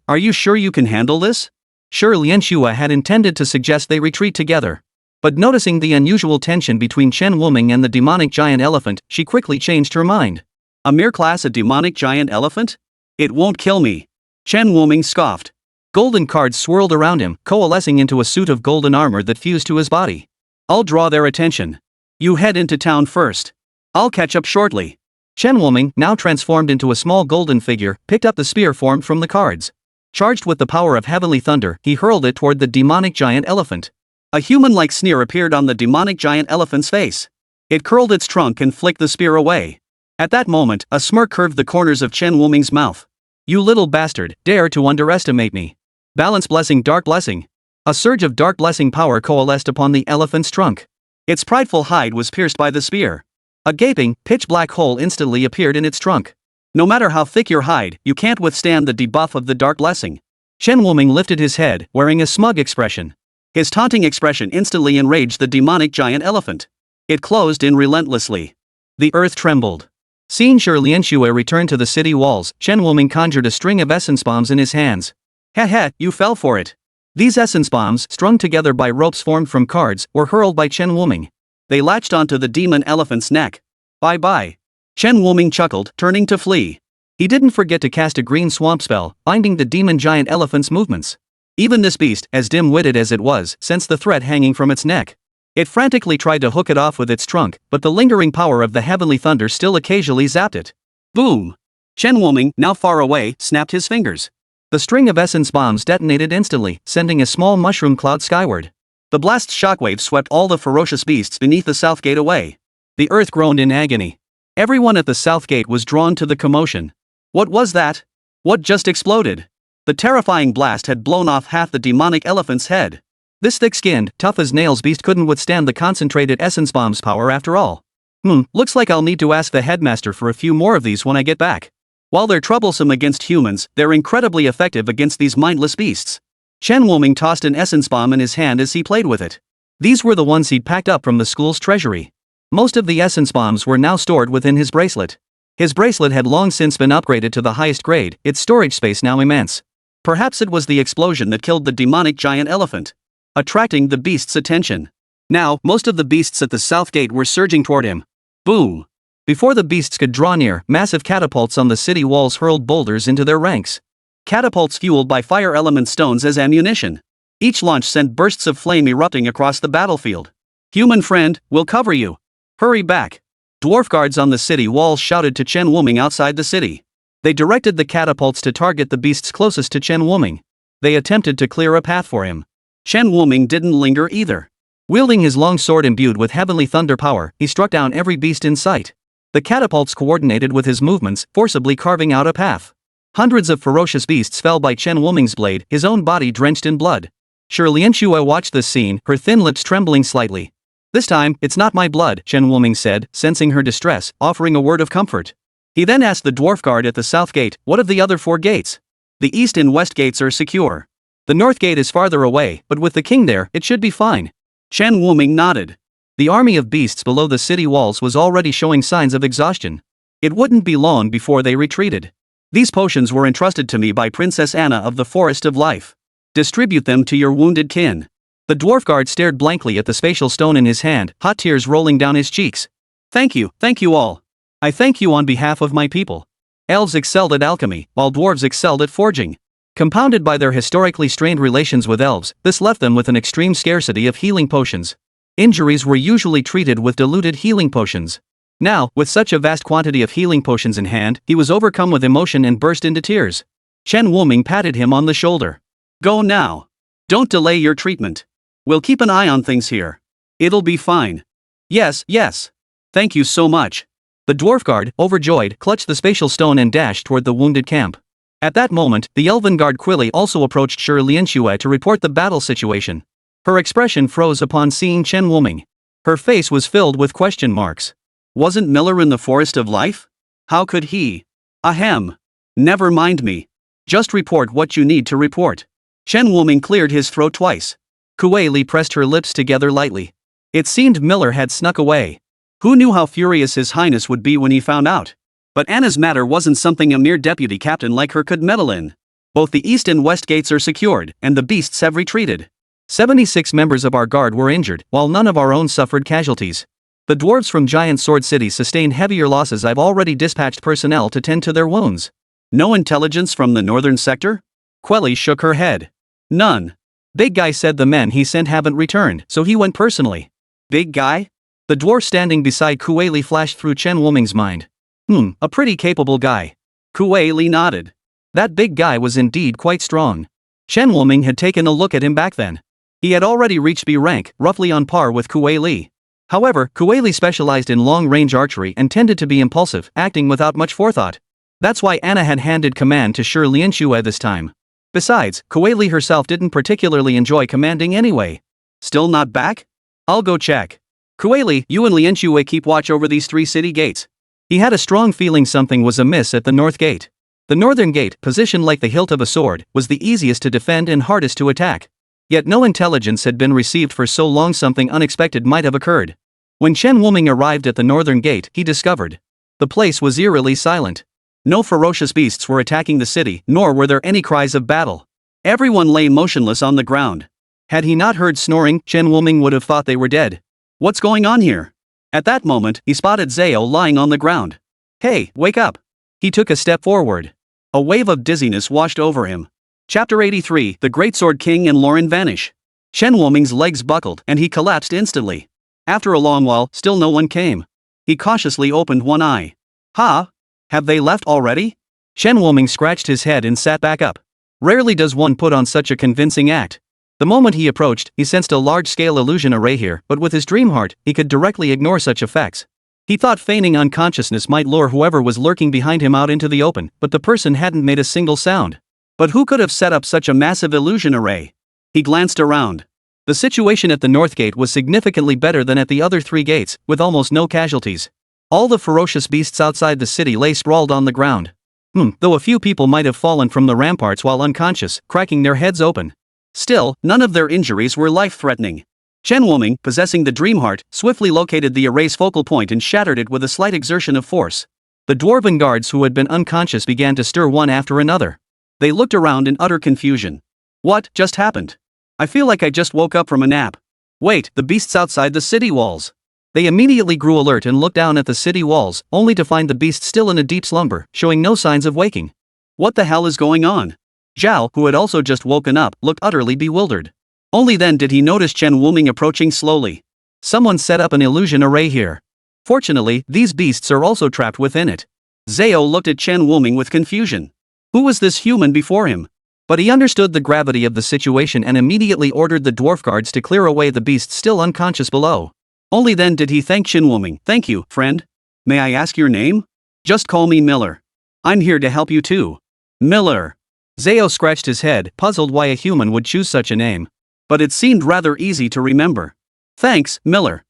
Are you sure you can handle this? Sure Lian Xue had intended to suggest they retreat together. But noticing the unusual tension between Chen Wuming and the demonic giant elephant, she quickly changed her mind. A mere class of demonic giant elephant? It won't kill me. Chen Wuming scoffed. Golden cards swirled around him, coalescing into a suit of golden armor that fused to his body. I'll draw their attention. You head into town first. I'll catch up shortly. Chen Wuming, now transformed into a small golden figure, picked up the spear formed from the cards. Charged with the power of heavenly thunder, he hurled it toward the demonic giant elephant. A human-like sneer appeared on the demonic giant elephant's face. It curled its trunk and flicked the spear away. At that moment, a smirk curved the corners of Chen Wuming's mouth. You little bastard, dare to underestimate me. Balance blessing, dark blessing. A surge of dark blessing power coalesced upon the elephant's trunk. Its prideful hide was pierced by the spear. A gaping, pitch-black hole instantly appeared in its trunk. No matter how thick your hide, you can't withstand the debuff of the dark blessing. Chen Wuming lifted his head, wearing a smug expression. His taunting expression instantly enraged the demonic giant elephant. It closed in relentlessly. The earth trembled. Seeing Shi Lianxue return to the city walls, Chen Wuming conjured a string of essence bombs in his hands. Heh, you fell for it. These essence bombs, strung together by ropes formed from cards, were hurled by Chen Wuming. They latched onto the demon elephant's neck. Bye-bye. Chen Wuming chuckled, turning to flee. He didn't forget to cast a green swamp spell, binding the demon giant elephant's movements. Even this beast, as dim-witted as it was, sensed the threat hanging from its neck. It frantically tried to hook it off with its trunk, but the lingering power of the heavenly thunder still occasionally zapped it. Boom! Chen Wuming, now far away, snapped his fingers. The string of essence bombs detonated instantly, sending a small mushroom cloud skyward. The blast's shockwave swept all the ferocious beasts beneath the south gate away. The earth groaned in agony. Everyone at the south gate was drawn to the commotion. What was that? What just exploded? The terrifying blast had blown off half the demonic elephant's head. This thick-skinned, tough-as-nails beast couldn't withstand the concentrated essence bomb's power after all. Looks like I'll need to ask the headmaster for a few more of these when I get back. While they're troublesome against humans, they're incredibly effective against these mindless beasts. Chen Wuming tossed an essence bomb in his hand as he played with it. These were the ones he'd packed up from the school's treasury. Most of the essence bombs were now stored within his bracelet. His bracelet had long since been upgraded to the highest grade, its storage space now immense. Perhaps it was the explosion that killed the demonic giant elephant, attracting the beast's attention. Now, most of the beasts at the south gate were surging toward him. Boom! Before the beasts could draw near, massive catapults on the city walls hurled boulders into their ranks. Catapults fueled by fire element stones as ammunition. Each launch sent bursts of flame erupting across the battlefield. Human friend, we'll cover you. Hurry back. Dwarf guards on the city walls shouted to Chen Wuming outside the city. They directed the catapults to target the beasts closest to Chen Wuming. They attempted to clear a path for him. Chen Wuming didn't linger either. Wielding his long sword imbued with heavenly thunder power, he struck down every beast in sight. The catapults coordinated with his movements, forcibly carving out a path. Hundreds of ferocious beasts fell by Chen Wuming's blade, his own body drenched in blood. Shi Lianxue watched this scene, her thin lips trembling slightly. This time, it's not my blood, Chen Wuming said, sensing her distress, offering a word of comfort. He then asked the dwarf guard at the south gate, what of the other 4 gates? The east and west gates are secure. The north gate is farther away, but with the king there, it should be fine. Chen Wuming nodded. The army of beasts below the city walls was already showing signs of exhaustion. It wouldn't be long before they retreated. These potions were entrusted to me by Princess Anna of the Forest of Life. Distribute them to your wounded kin. The dwarf guard stared blankly at the spatial stone in his hand, hot tears rolling down his cheeks. Thank you all. I thank you on behalf of my people. Elves excelled at alchemy, while dwarves excelled at forging. Compounded by their historically strained relations with elves, this left them with an extreme scarcity of healing potions. Injuries were usually treated with diluted healing potions. Now, with such a vast quantity of healing potions in hand, he was overcome with emotion and burst into tears. Chen Wuming patted him on the shoulder. Go now. Don't delay your treatment. We'll keep an eye on things here. It'll be fine. Yes. Thank you so much. The dwarf guard, overjoyed, clutched the spatial stone and dashed toward the wounded camp. At that moment, the elven guard Quilly also approached Shi Lianxue to report the battle situation. Her expression froze upon seeing Chen Wuming. Her face was filled with question marks. Wasn't Miller in the Forest of Life? How could he? Ahem. Never mind me. Just report what you need to report. Chen Wuming cleared his throat twice. Kuei Li pressed her lips together lightly. It seemed Miller had snuck away. Who knew how furious His Highness would be when he found out? But Anna's matter wasn't something a mere deputy captain like her could meddle in. Both the east and west gates are secured, and the beasts have retreated. 76 members of our guard were injured, while none of our own suffered casualties. The dwarves from Giant Sword City sustained heavier losses. I've already dispatched personnel to tend to their wounds. No intelligence from the northern sector? Quelly shook her head. None. Big Guy said the men he sent haven't returned, so he went personally. Big Guy? The dwarf standing beside Kuei Li flashed through Chen Wuming's mind. A pretty capable guy. Kuei Li nodded. That big guy was indeed quite strong. Chen Wuming had taken a look at him back then. He had already reached B rank, roughly on par with Kuei Li. However, Kueli specialized in long-range archery and tended to be impulsive, acting without much forethought. That's why Anna had handed command to Shi Lianxue this time. Besides, Kueli herself didn't particularly enjoy commanding anyway. Still not back? I'll go check. Kueli, you and Lianxue keep watch over these 3 city gates. He had a strong feeling something was amiss at the north gate. The northern gate, positioned like the hilt of a sword, was the easiest to defend and hardest to attack. Yet no intelligence had been received for so long something unexpected might have occurred. When Chen Wuming arrived at the northern gate, he discovered the place was eerily silent. No ferocious beasts were attacking the city, nor were there any cries of battle. Everyone lay motionless on the ground. Had he not heard snoring, Chen Wuming would have thought they were dead. What's going on here? At that moment, he spotted Zhao lying on the ground. Hey, wake up! He took a step forward. A wave of dizziness washed over him. Chapter 83, The Greatsword King and Lauren vanish. Chen Wuming's legs buckled and he collapsed instantly. After a long while, still no one came. He cautiously opened one eye. Ha! Have they left already? Chen Wuming scratched his head and sat back up. Rarely does one put on such a convincing act. The moment he approached, he sensed a large-scale illusion array here, but with his dream heart, he could directly ignore such effects. He thought feigning unconsciousness might lure whoever was lurking behind him out into the open, but the person hadn't made a single sound. But who could have set up such a massive illusion array? He glanced around. The situation at the north gate was significantly better than at the other 3 gates, with almost no casualties. All the ferocious beasts outside the city lay sprawled on the ground. Though a few people might have fallen from the ramparts while unconscious, cracking their heads open. Still, none of their injuries were life-threatening. Chen Wuming, possessing the dream heart, swiftly located the array's focal point and shattered it with a slight exertion of force. The dwarven guards who had been unconscious began to stir one after another. They looked around in utter confusion. What just happened? I feel like I just woke up from a nap. Wait, the beasts outside the city walls. They immediately grew alert and looked down at the city walls, only to find the beast still in a deep slumber, showing no signs of waking. What the hell is going on? Zhao, who had also just woken up, looked utterly bewildered. Only then did he notice Chen Wuming approaching slowly. Someone set up an illusion array here. Fortunately, these beasts are also trapped within it. Zhao looked at Chen Wuming with confusion. Who was this human before him? But he understood the gravity of the situation and immediately ordered the dwarf guards to clear away the beasts still unconscious below. Only then did he thank Chen Wuming. Thank you, friend. May I ask your name? Just call me Miller. I'm here to help you too. Miller. Zhao scratched his head, puzzled why a human would choose such a name. But it seemed rather easy to remember. Thanks, Miller.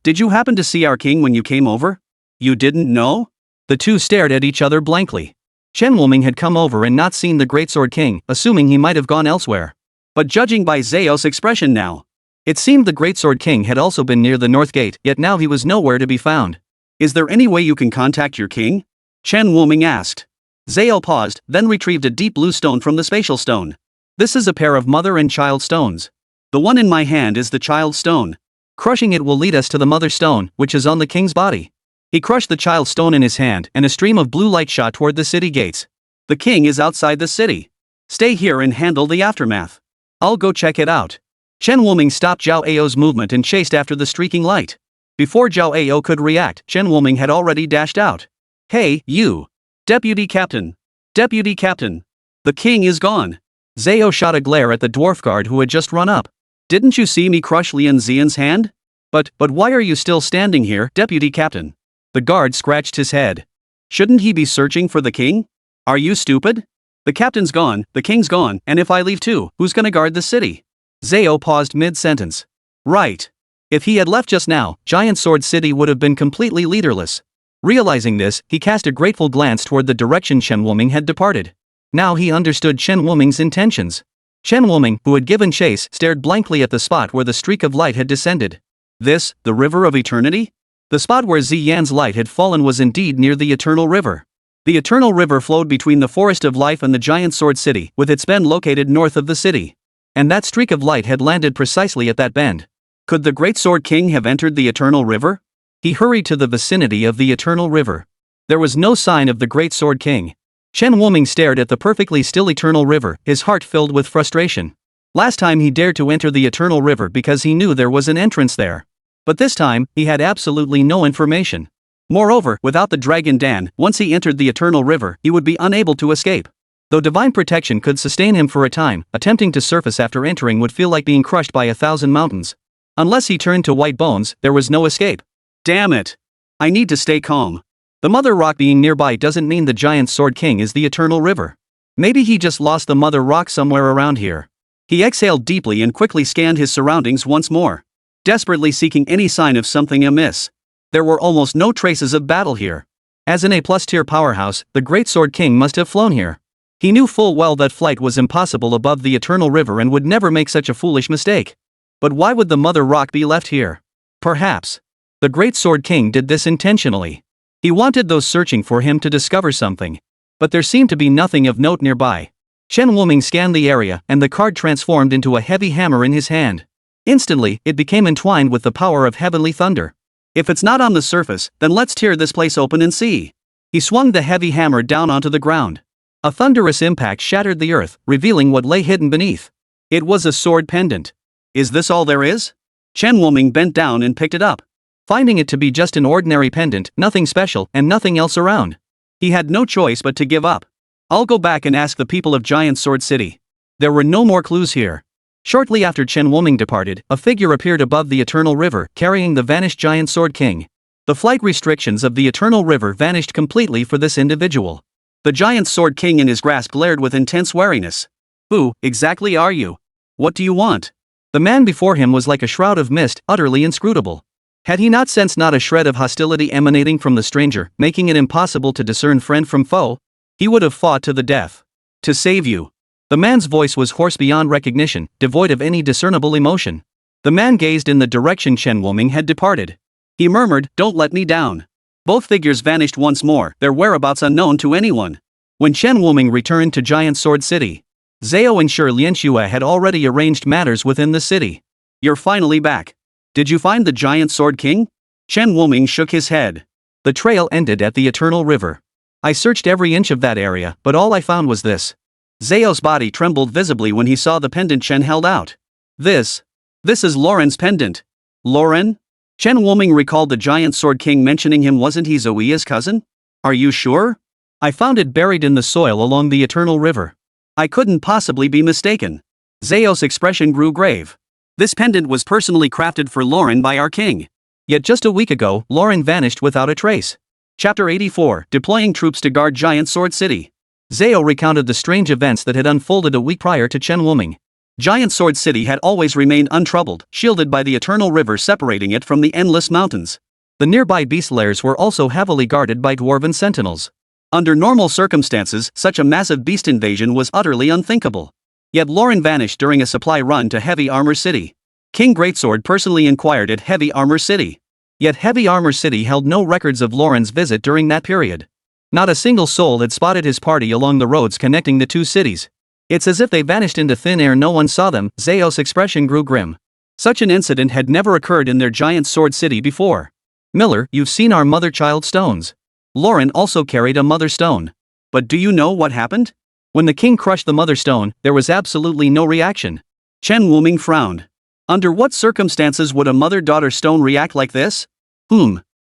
Did you happen to see our king when you came over? You didn't know? The two stared at each other blankly. Chen Wuming had come over and not seen the Greatsword King, assuming he might have gone elsewhere. But judging by Zhao's expression now, it seemed the Greatsword King had also been near the north gate, yet now he was nowhere to be found. Is there any way you can contact your king? Chen Wuming asked. Zhao paused, then retrieved a deep blue stone from the spatial stone. This is a pair of mother and child stones. The one in my hand is the child stone. Crushing it will lead us to the mother stone, which is on the king's body. He crushed the child stone in his hand, and a stream of blue light shot toward the city gates. The king is outside the city. Stay here and handle the aftermath. I'll go check it out. Chen Wuming stopped Zhao Ao's movement and chased after the streaking light. Before Zhao Ao could react, Chen Wuming had already dashed out. Hey, you! Deputy Captain! Deputy Captain! The king is gone! Zhao shot a glare at the dwarf guard who had just run up. Didn't you see me crush Lian Xian's hand? But why are you still standing here, Deputy Captain? The guard scratched his head. Shouldn't he be searching for the king? Are you stupid? The captain's gone, the king's gone, and if I leave too, who's gonna guard the city? Zhao paused mid-sentence. Right. If he had left just now, Giant Sword City would have been completely leaderless. Realizing this, he cast a grateful glance toward the direction Chen Wuming had departed. Now he understood Chen Wuming's intentions. Chen Wuming, who had given chase, stared blankly at the spot where the streak of light had descended. This, the River of Eternity? The spot where Ziyan's light had fallen was indeed near the Eternal River. The Eternal River flowed between the Forest of Life and the Giant Sword City, with its bend located north of the city. And that streak of light had landed precisely at that bend. Could the Great Sword King have entered the Eternal River? He hurried to the vicinity of the Eternal River. There was no sign of the Great Sword King. Chen Wuming stared at the perfectly still Eternal River, his heart filled with frustration. Last time he dared to enter the Eternal River because he knew there was an entrance there. But this time, he had absolutely no information. Moreover, without the Dragon Dan, once he entered the Eternal River, he would be unable to escape. Though divine protection could sustain him for a time, attempting to surface after entering would feel like being crushed by 1,000 mountains. Unless he turned to white bones, there was no escape. Damn it. I need to stay calm. The mother rock being nearby doesn't mean the giant sword king is the eternal river. Maybe he just lost the mother rock somewhere around here. He exhaled deeply and quickly scanned his surroundings once more, desperately seeking any sign of something amiss. There were almost no traces of battle here. As an A+ tier powerhouse, the Great Sword King must have flown here. He knew full well that flight was impossible above the Eternal River and would never make such a foolish mistake. But why would the Mother Rock be left here? Perhaps the Great Sword King did this intentionally. He wanted those searching for him to discover something. But there seemed to be nothing of note nearby. Chen Wuming scanned the area and the card transformed into a heavy hammer in his hand. Instantly, it became entwined with the power of heavenly thunder. If it's not on the surface, then let's tear this place open and see. He swung the heavy hammer down onto the ground. A thunderous impact shattered the earth, revealing what lay hidden beneath. It was a sword pendant. Is this all there is? Chen Wuming bent down and picked it up, finding it to be just an ordinary pendant, nothing special, and nothing else around. He had no choice but to give up. I'll go back and ask the people of Giant Sword City. There were no more clues here. Shortly after Chen Wuming departed, a figure appeared above the Eternal River, carrying the vanished Giant Sword King. The flight restrictions of the Eternal River vanished completely for this individual. The Giant Sword King in his grasp glared with intense wariness. Who exactly are you? What do you want? The man before him was like a shroud of mist, utterly inscrutable. Had he not sensed not a shred of hostility emanating from the stranger, making it impossible to discern friend from foe? He would have fought to the death. To save you. The man's voice was hoarse beyond recognition, devoid of any discernible emotion. The man gazed in the direction Chen Wuming had departed. He murmured, "Don't let me down." Both figures vanished once more, their whereabouts unknown to anyone. When Chen Wuming returned to Giant Sword City, Zhao and Shi Lianxue had already arranged matters within the city. You're finally back. Did you find the Giant Sword King? Chen Wuming shook his head. The trail ended at the Eternal River. I searched every inch of that area, but all I found was this. Zhao's body trembled visibly when he saw the pendant Chen held out. This is Lauren's pendant. Lauren? Chen Wuming recalled the Giant Sword King mentioning him. Wasn't he Zoea's cousin? Are you sure? I found it buried in the soil along the Eternal River. I couldn't possibly be mistaken. Zhao's expression grew grave. This pendant was personally crafted for Lauren by our king. Yet just a week ago, Lauren vanished without a trace. Chapter 84, Deploying Troops to Guard Giant Sword City. Zhao recounted the strange events that had unfolded a week prior to Chen Wuming. Giant Sword City had always remained untroubled, shielded by the Eternal River separating it from the endless mountains. The nearby beast lairs were also heavily guarded by dwarven sentinels. Under normal circumstances, such a massive beast invasion was utterly unthinkable. Yet Lauren vanished during a supply run to Heavy Armor City. King Greatsword personally inquired at Heavy Armor City. Yet Heavy Armor City held no records of Lauren's visit during that period. Not a single soul had spotted his party along the roads connecting the two cities. It's as if they vanished into thin air. No one saw them. Zhao's expression grew grim. Such an incident had never occurred in their Giant Sword City before. Miller, you've seen our mother-child stones. Lauren also carried a mother stone. But do you know what happened? When the king crushed the mother stone, there was absolutely no reaction. Chen Wuming frowned. Under what circumstances would a mother-daughter stone react like this?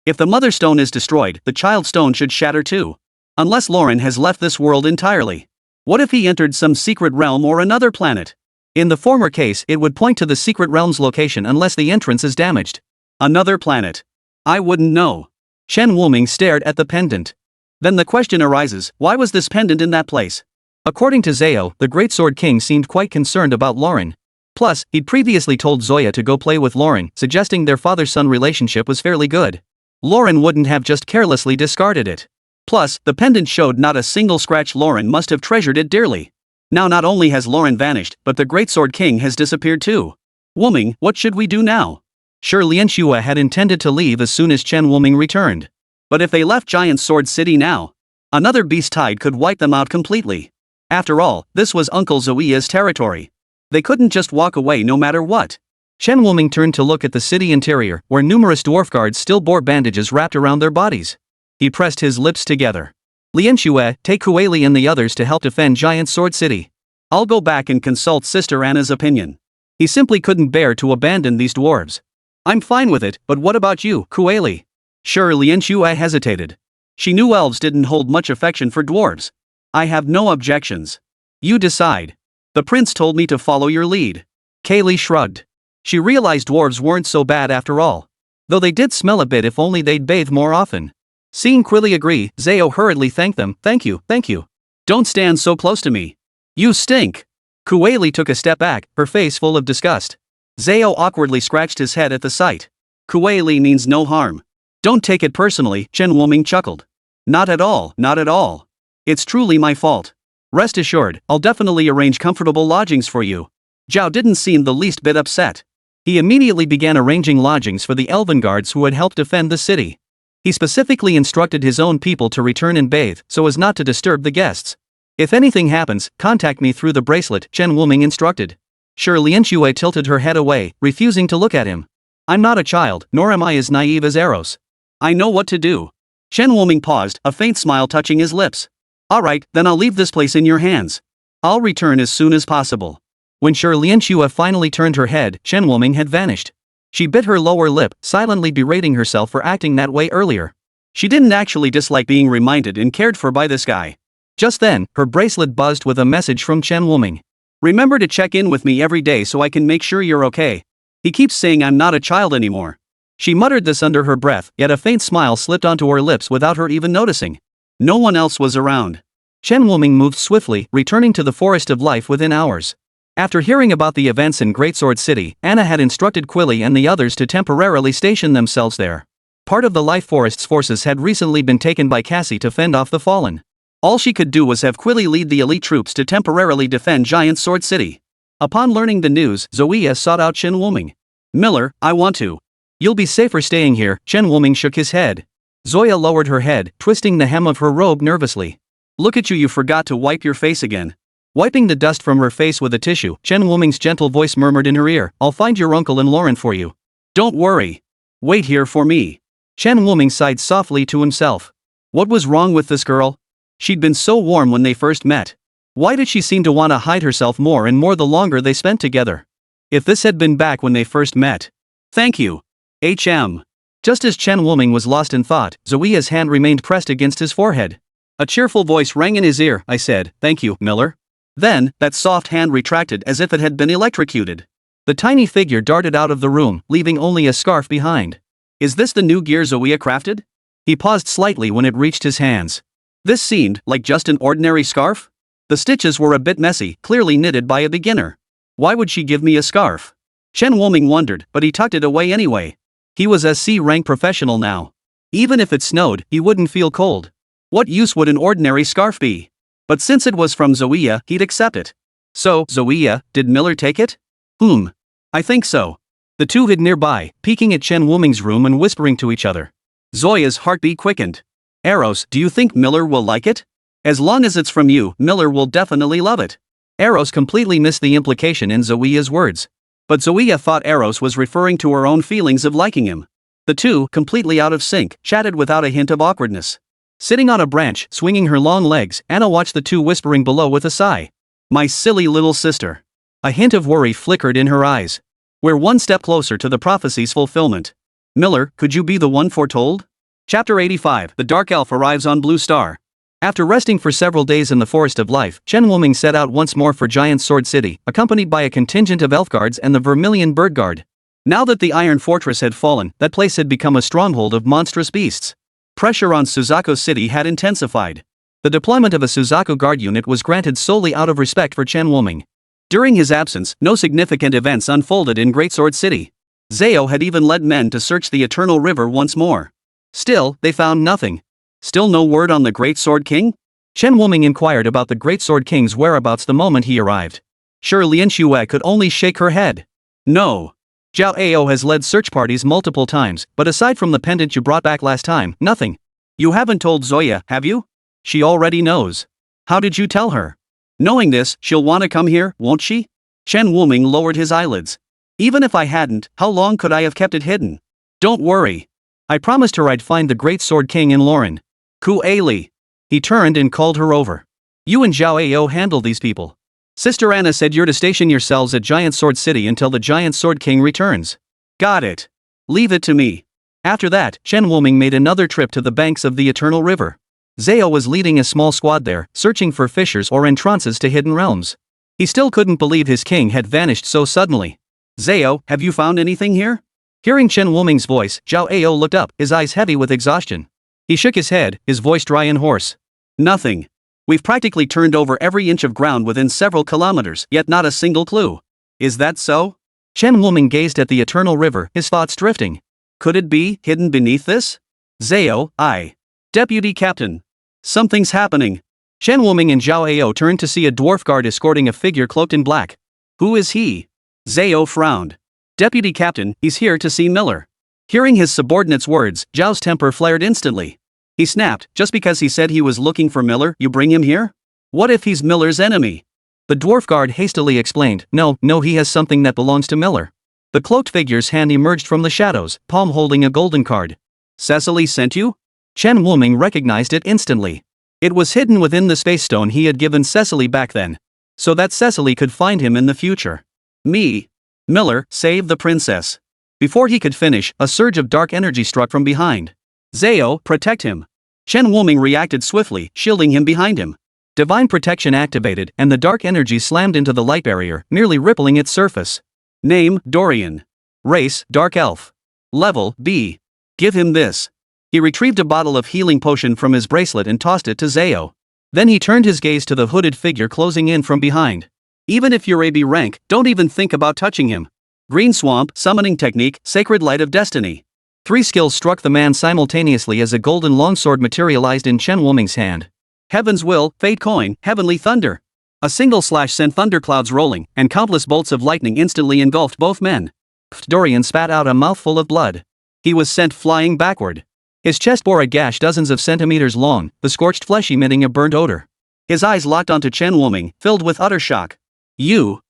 If the mother stone is destroyed, the child stone should shatter too. Unless Lauren has left this world entirely. What if he entered some secret realm or another planet? In the former case, it would point to the secret realm's location unless the entrance is damaged. Another planet. I wouldn't know. Chen Wuming stared at the pendant. Then the question arises, why was this pendant in that place? According to Zhao, the Great Sword King seemed quite concerned about Lauren. Plus, he'd previously told Zoya to go play with Lauren, suggesting their father-son relationship was fairly good. Lauren wouldn't have just carelessly discarded it. Plus, the pendant showed not a single scratch. Lauren must have treasured it dearly. Now not only has Lauren vanished, but the Great Sword King has disappeared too. Wuming, what should we do now? Shi Lianxue had intended to leave as soon as Chen Wuming returned. But if they left Giant Sword City now, another beast tide could wipe them out completely. After all, this was Uncle Zoea's territory. They couldn't just walk away no matter what. Chen Wuming turned to look at the city interior, where numerous dwarf guards still bore bandages wrapped around their bodies. He pressed his lips together. Lianxue, take Kueli and the others to help defend Giant Sword City. I'll go back and consult Sister Anna's opinion. He simply couldn't bear to abandon these dwarves. I'm fine with it, but what about you, Kueli? Sure, Lianxue hesitated. She knew elves didn't hold much affection for dwarves. I have no objections. You decide. The prince told me to follow your lead. Kaylee shrugged. She realized dwarves weren't so bad after all. Though they did smell a bit if only they'd bathe more often. Seeing Quilly agree, Zao hurriedly thanked them. Thank you. Don't stand so close to me. You stink. Kueli took a step back, her face full of disgust. Zao awkwardly scratched his head at the sight. Kueli means no harm. Don't take it personally, Chen Wuming chuckled. Not at all. It's truly my fault. Rest assured, I'll definitely arrange comfortable lodgings for you. Zhao didn't seem the least bit upset. He immediately began arranging lodgings for the elven guards who had helped defend the city. He specifically instructed his own people to return and bathe so as not to disturb the guests. If anything happens, contact me through the bracelet, Chen Wuming instructed. Sure, Lianxue tilted her head away, refusing to look at him. I'm not a child, nor am I as naive as Eros. I know what to do. Chen Wuming paused, a faint smile touching his lips. Alright, then I'll leave this place in your hands. I'll return as soon as possible. When Sure Lianxue finally turned her head, Chen Wuming had vanished. She bit her lower lip, silently berating herself for acting that way earlier. She didn't actually dislike being reminded and cared for by this guy. Just then, her bracelet buzzed with a message from Chen Wuming. Remember to check in with me every day so I can make sure you're okay. He keeps saying I'm not a child anymore. She muttered this under her breath, yet a faint smile slipped onto her lips without her even noticing. No one else was around. Chen Wuming moved swiftly, returning to the Forest of Life within hours. After hearing about the events in Greatsword City, Anna had instructed Quilly and the others to temporarily station themselves there. Part of the Life Forest's forces had recently been taken by Cassie to fend off the fallen. All she could do was have Quilly lead the elite troops to temporarily defend Giant Sword City. Upon learning the news, Zoea sought out Chen Wuming. Miller, I want to. You'll be safer staying here, Chen Wuming shook his head. Zoya lowered her head, twisting the hem of her robe nervously. Look at you forgot to wipe your face again. Wiping the dust from her face with a tissue, Chen Wuming's gentle voice murmured in her ear, I'll find your uncle and Lauren for you. Don't worry. Wait here for me. Chen Wuming sighed softly to himself. What was wrong with this girl? She'd been so warm when they first met. Why did she seem to want to hide herself more and more the longer they spent together? If this had been back when they first met. Thank you. HM. Just as Chen Wuming was lost in thought, Zoea's hand remained pressed against his forehead. A cheerful voice rang in his ear. I said, thank you, Miller. Then, that soft hand retracted as if it had been electrocuted. The tiny figure darted out of the room, leaving only a scarf behind. Is this the new gear Zoea crafted? He paused slightly when it reached his hands. This seemed like just an ordinary scarf? The stitches were a bit messy, clearly knitted by a beginner. Why would she give me a scarf? Chen Wuming wondered, but he tucked it away anyway. He was a C-rank professional now. Even if it snowed, he wouldn't feel cold. What use would an ordinary scarf be? But since it was from Zoea, he'd accept it. So, Zoea, did Miller take it? I think so. The two hid nearby, peeking at Chen Wuming's room and whispering to each other. Zoya's heartbeat quickened. Eros, do you think Miller will like it? As long as it's from you, Miller will definitely love it. Eros completely missed the implication in Zoea's words. But Zoea thought Eros was referring to her own feelings of liking him. The two, completely out of sync, chatted without a hint of awkwardness. Sitting on a branch, swinging her long legs, Anna watched the two whispering below with a sigh. My silly little sister. A hint of worry flickered in her eyes. We're one step closer to the prophecy's fulfillment. Miller, could you be the one foretold? Chapter 85. The Dark Elf arrives on Blue Star. After resting for several days in the Forest of Life, Chen Wuming set out once more for Giant Sword City, accompanied by a contingent of elf guards and the Vermilion Bird Guard. Now that the Iron Fortress had fallen, that place had become a stronghold of monstrous beasts. Pressure on Suzaku City had intensified. The deployment of a Suzaku Guard unit was granted solely out of respect for Chen Wuming. During his absence, no significant events unfolded in Greatsword City. Zao had even led men to search the Eternal River once more. Still, they found nothing. Still no word on the Great Sword King? Chen Wuming inquired about the Great Sword King's whereabouts the moment he arrived. Sure, Lianxue could only shake her head. No. Zhao Ao has led search parties multiple times, but aside from the pendant you brought back last time, nothing. You haven't told Zoya, have you? She already knows. How did you tell her? Knowing this, she'll want to come here, won't she? Chen Wuming lowered his eyelids. Even if I hadn't, how long could I have kept it hidden? Don't worry. I promised her I'd find the Great Sword King in Lauren. Ku Ali. He turned and called her over. You and Zhao Ao handle these people. Sister Anna said you're to station yourselves at Giant Sword City until the Giant Sword King returns. Got it. Leave it to me. After that, Chen Wuming made another trip to the banks of the Eternal River. Zao was leading a small squad there, searching for fissures or entrances to hidden realms. He still couldn't believe his king had vanished so suddenly. Zhao, have you found anything here? Hearing Chen Wuming's voice, Zhao Ao looked up, his eyes heavy with exhaustion. He shook his head, his voice dry and hoarse. Nothing. We've practically turned over every inch of ground within several kilometers, yet not a single clue. Is that so? Chen Wuming gazed at the eternal river, his thoughts drifting. Could it be hidden beneath this? Zhao, Deputy Captain. Something's happening. Chen Wuming and Zhao Ao turned to see a dwarf guard escorting a figure cloaked in black. Who is he? Zhao frowned. Deputy Captain, he's here to see Miller. Hearing his subordinate's words, Zhao's temper flared instantly. He snapped, just because he said he was looking for Miller, you bring him here? What if he's Miller's enemy? The dwarf guard hastily explained, no, he has something that belongs to Miller. The cloaked figure's hand emerged from the shadows, palm holding a golden card. Cecily sent you? Chen Wuming recognized it instantly. It was hidden within the space stone he had given Cecily back then, so that Cecily could find him in the future. Me. Miller, save the princess. Before he could finish, a surge of dark energy struck from behind. Zhao, protect him. Chen Wuming reacted swiftly, shielding him behind him. Divine protection activated, and the dark energy slammed into the light barrier, nearly rippling its surface. Name, Dorian. Race, Dark Elf. Level, B. Give him this. He retrieved a bottle of healing potion from his bracelet and tossed it to Zhao. Then he turned his gaze to the hooded figure closing in from behind. Even if you're AB rank, don't even think about touching him. Green Swamp, Summoning Technique, Sacred Light of Destiny. 3 skills struck the man simultaneously as a golden longsword materialized in Chen Wuming's hand. Heaven's Will, Fate Coin, Heavenly Thunder. A single slash sent thunderclouds rolling, and countless bolts of lightning instantly engulfed both men. Dorian spat out a mouthful of blood. He was sent flying backward. His chest bore a gash dozens of centimeters long, the scorched flesh emitting a burnt odor. His eyes locked onto Chen Wuming, filled with utter shock. You're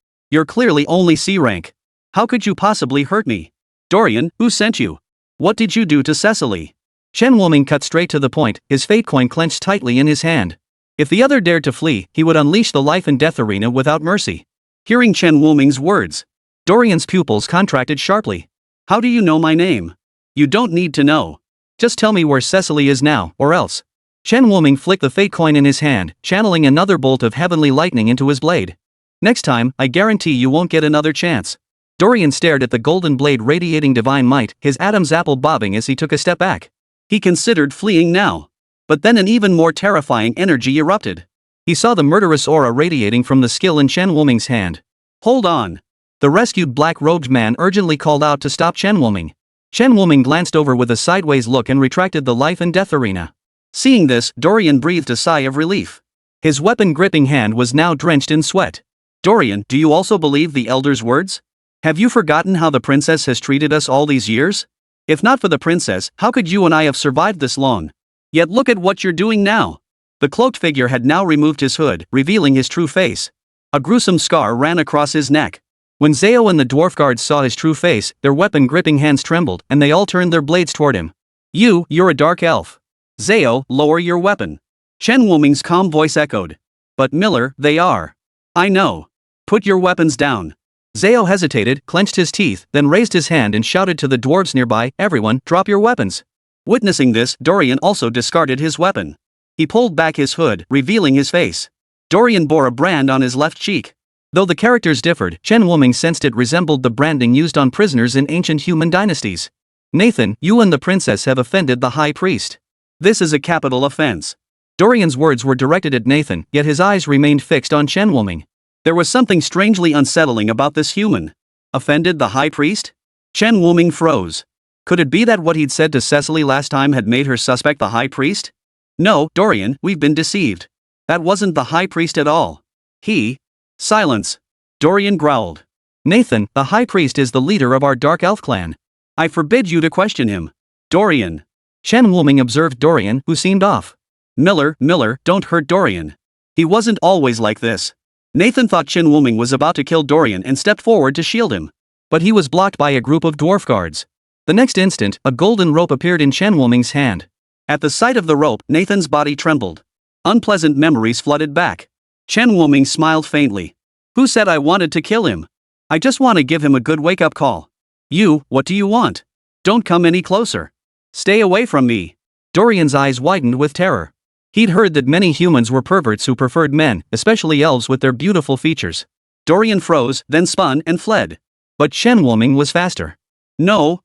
clearly only C rank. How could you possibly hurt me? Dorian, who sent you? What did you do to Cecily? Chen Wuming cut straight to the point, his fate coin clenched tightly in his hand. If the other dared to flee, he would unleash the life and death arena without mercy. Hearing Chen Wuming's words, Dorian's pupils contracted sharply. How do you know my name? You don't need to know. Just tell me where Cecily is now, or else. Chen Wuming flicked the fate coin in his hand, channeling another bolt of heavenly lightning into his blade. Next time, I guarantee you won't get another chance. Dorian stared at the golden blade radiating divine might, his Adam's apple bobbing as he took a step back. He considered fleeing now. But then an even more terrifying energy erupted. He saw the murderous aura radiating from the skill in Chen Wuming's hand. Hold on. The rescued black-robed man urgently called out to stop Chen Wuming. Chen Wuming glanced over with a sideways look and retracted the life and death arena. Seeing this, Dorian breathed a sigh of relief. His weapon-gripping hand was now drenched in sweat. Dorian, do you also believe the Elder's words? Have you forgotten how the princess has treated us all these years? If not for the princess, how could you and I have survived this long? Yet look at what you're doing now. The cloaked figure had now removed his hood, revealing his true face. A gruesome scar ran across his neck. When Zhao and the dwarf guards saw his true face, their weapon-gripping hands trembled, and they all turned their blades toward him. You're a dark elf. Zhao, lower your weapon. Chen Wuming's calm voice echoed. But Miller, they are. I know. Put your weapons down. Zhao hesitated, clenched his teeth, then raised his hand and shouted to the dwarves nearby, everyone, drop your weapons. Witnessing this, Dorian also discarded his weapon. He pulled back his hood, revealing his face. Dorian bore a brand on his left cheek. Though the characters differed, Chen Wuming sensed it resembled the branding used on prisoners in ancient human dynasties. Nathan, you and the princess have offended the high priest. This is a capital offense. Dorian's words were directed at Nathan, yet his eyes remained fixed on Chen Wuming. There was something strangely unsettling about this human. Offended the high priest? Chen Wuming froze. Could it be that what he'd said to Cecily last time had made her suspect the high priest? No, Dorian, we've been deceived. That wasn't the high priest at all. Silence. Dorian growled. Nathan, the high priest is the leader of our dark elf clan. I forbid you to question him. Dorian. Chen Wuming observed Dorian, who seemed off. Miller, don't hurt Dorian. He wasn't always like this. Nathan thought Chen Wuming was about to kill Dorian and stepped forward to shield him. But he was blocked by a group of dwarf guards. The next instant, a golden rope appeared in Chen Wuming's hand. At the sight of the rope, Nathan's body trembled. Unpleasant memories flooded back. Chen Wuming smiled faintly. Who said I wanted to kill him? I just want to give him a good wake-up call. What do you want? Don't come any closer. Stay away from me. Dorian's eyes widened with terror. He'd heard that many humans were perverts who preferred men, especially elves with their beautiful features. Dorian froze, then spun and fled. But Shen Wuming was faster. No,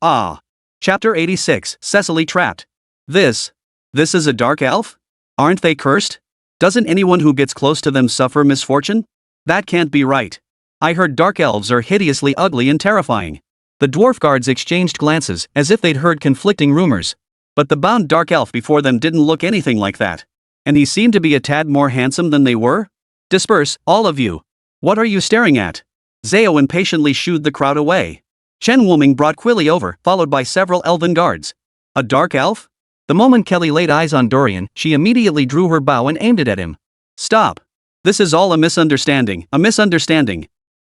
Chapter 86, Cecily Trapped. This is a dark elf? Aren't they cursed? Doesn't anyone who gets close to them suffer misfortune? That can't be right. I heard dark elves are hideously ugly and terrifying. The dwarf guards exchanged glances, as if they'd heard conflicting rumors. But the bound dark elf before them didn't look anything like that. And he seemed to be a tad more handsome than they were? Disperse, all of you. What are you staring at? Zao impatiently shooed the crowd away. Shen Wuming brought Quilly over, followed by several elven guards. A dark elf? The moment Kelly laid eyes on Dorian, she immediately drew her bow and aimed it at him. Stop. This is all a misunderstanding,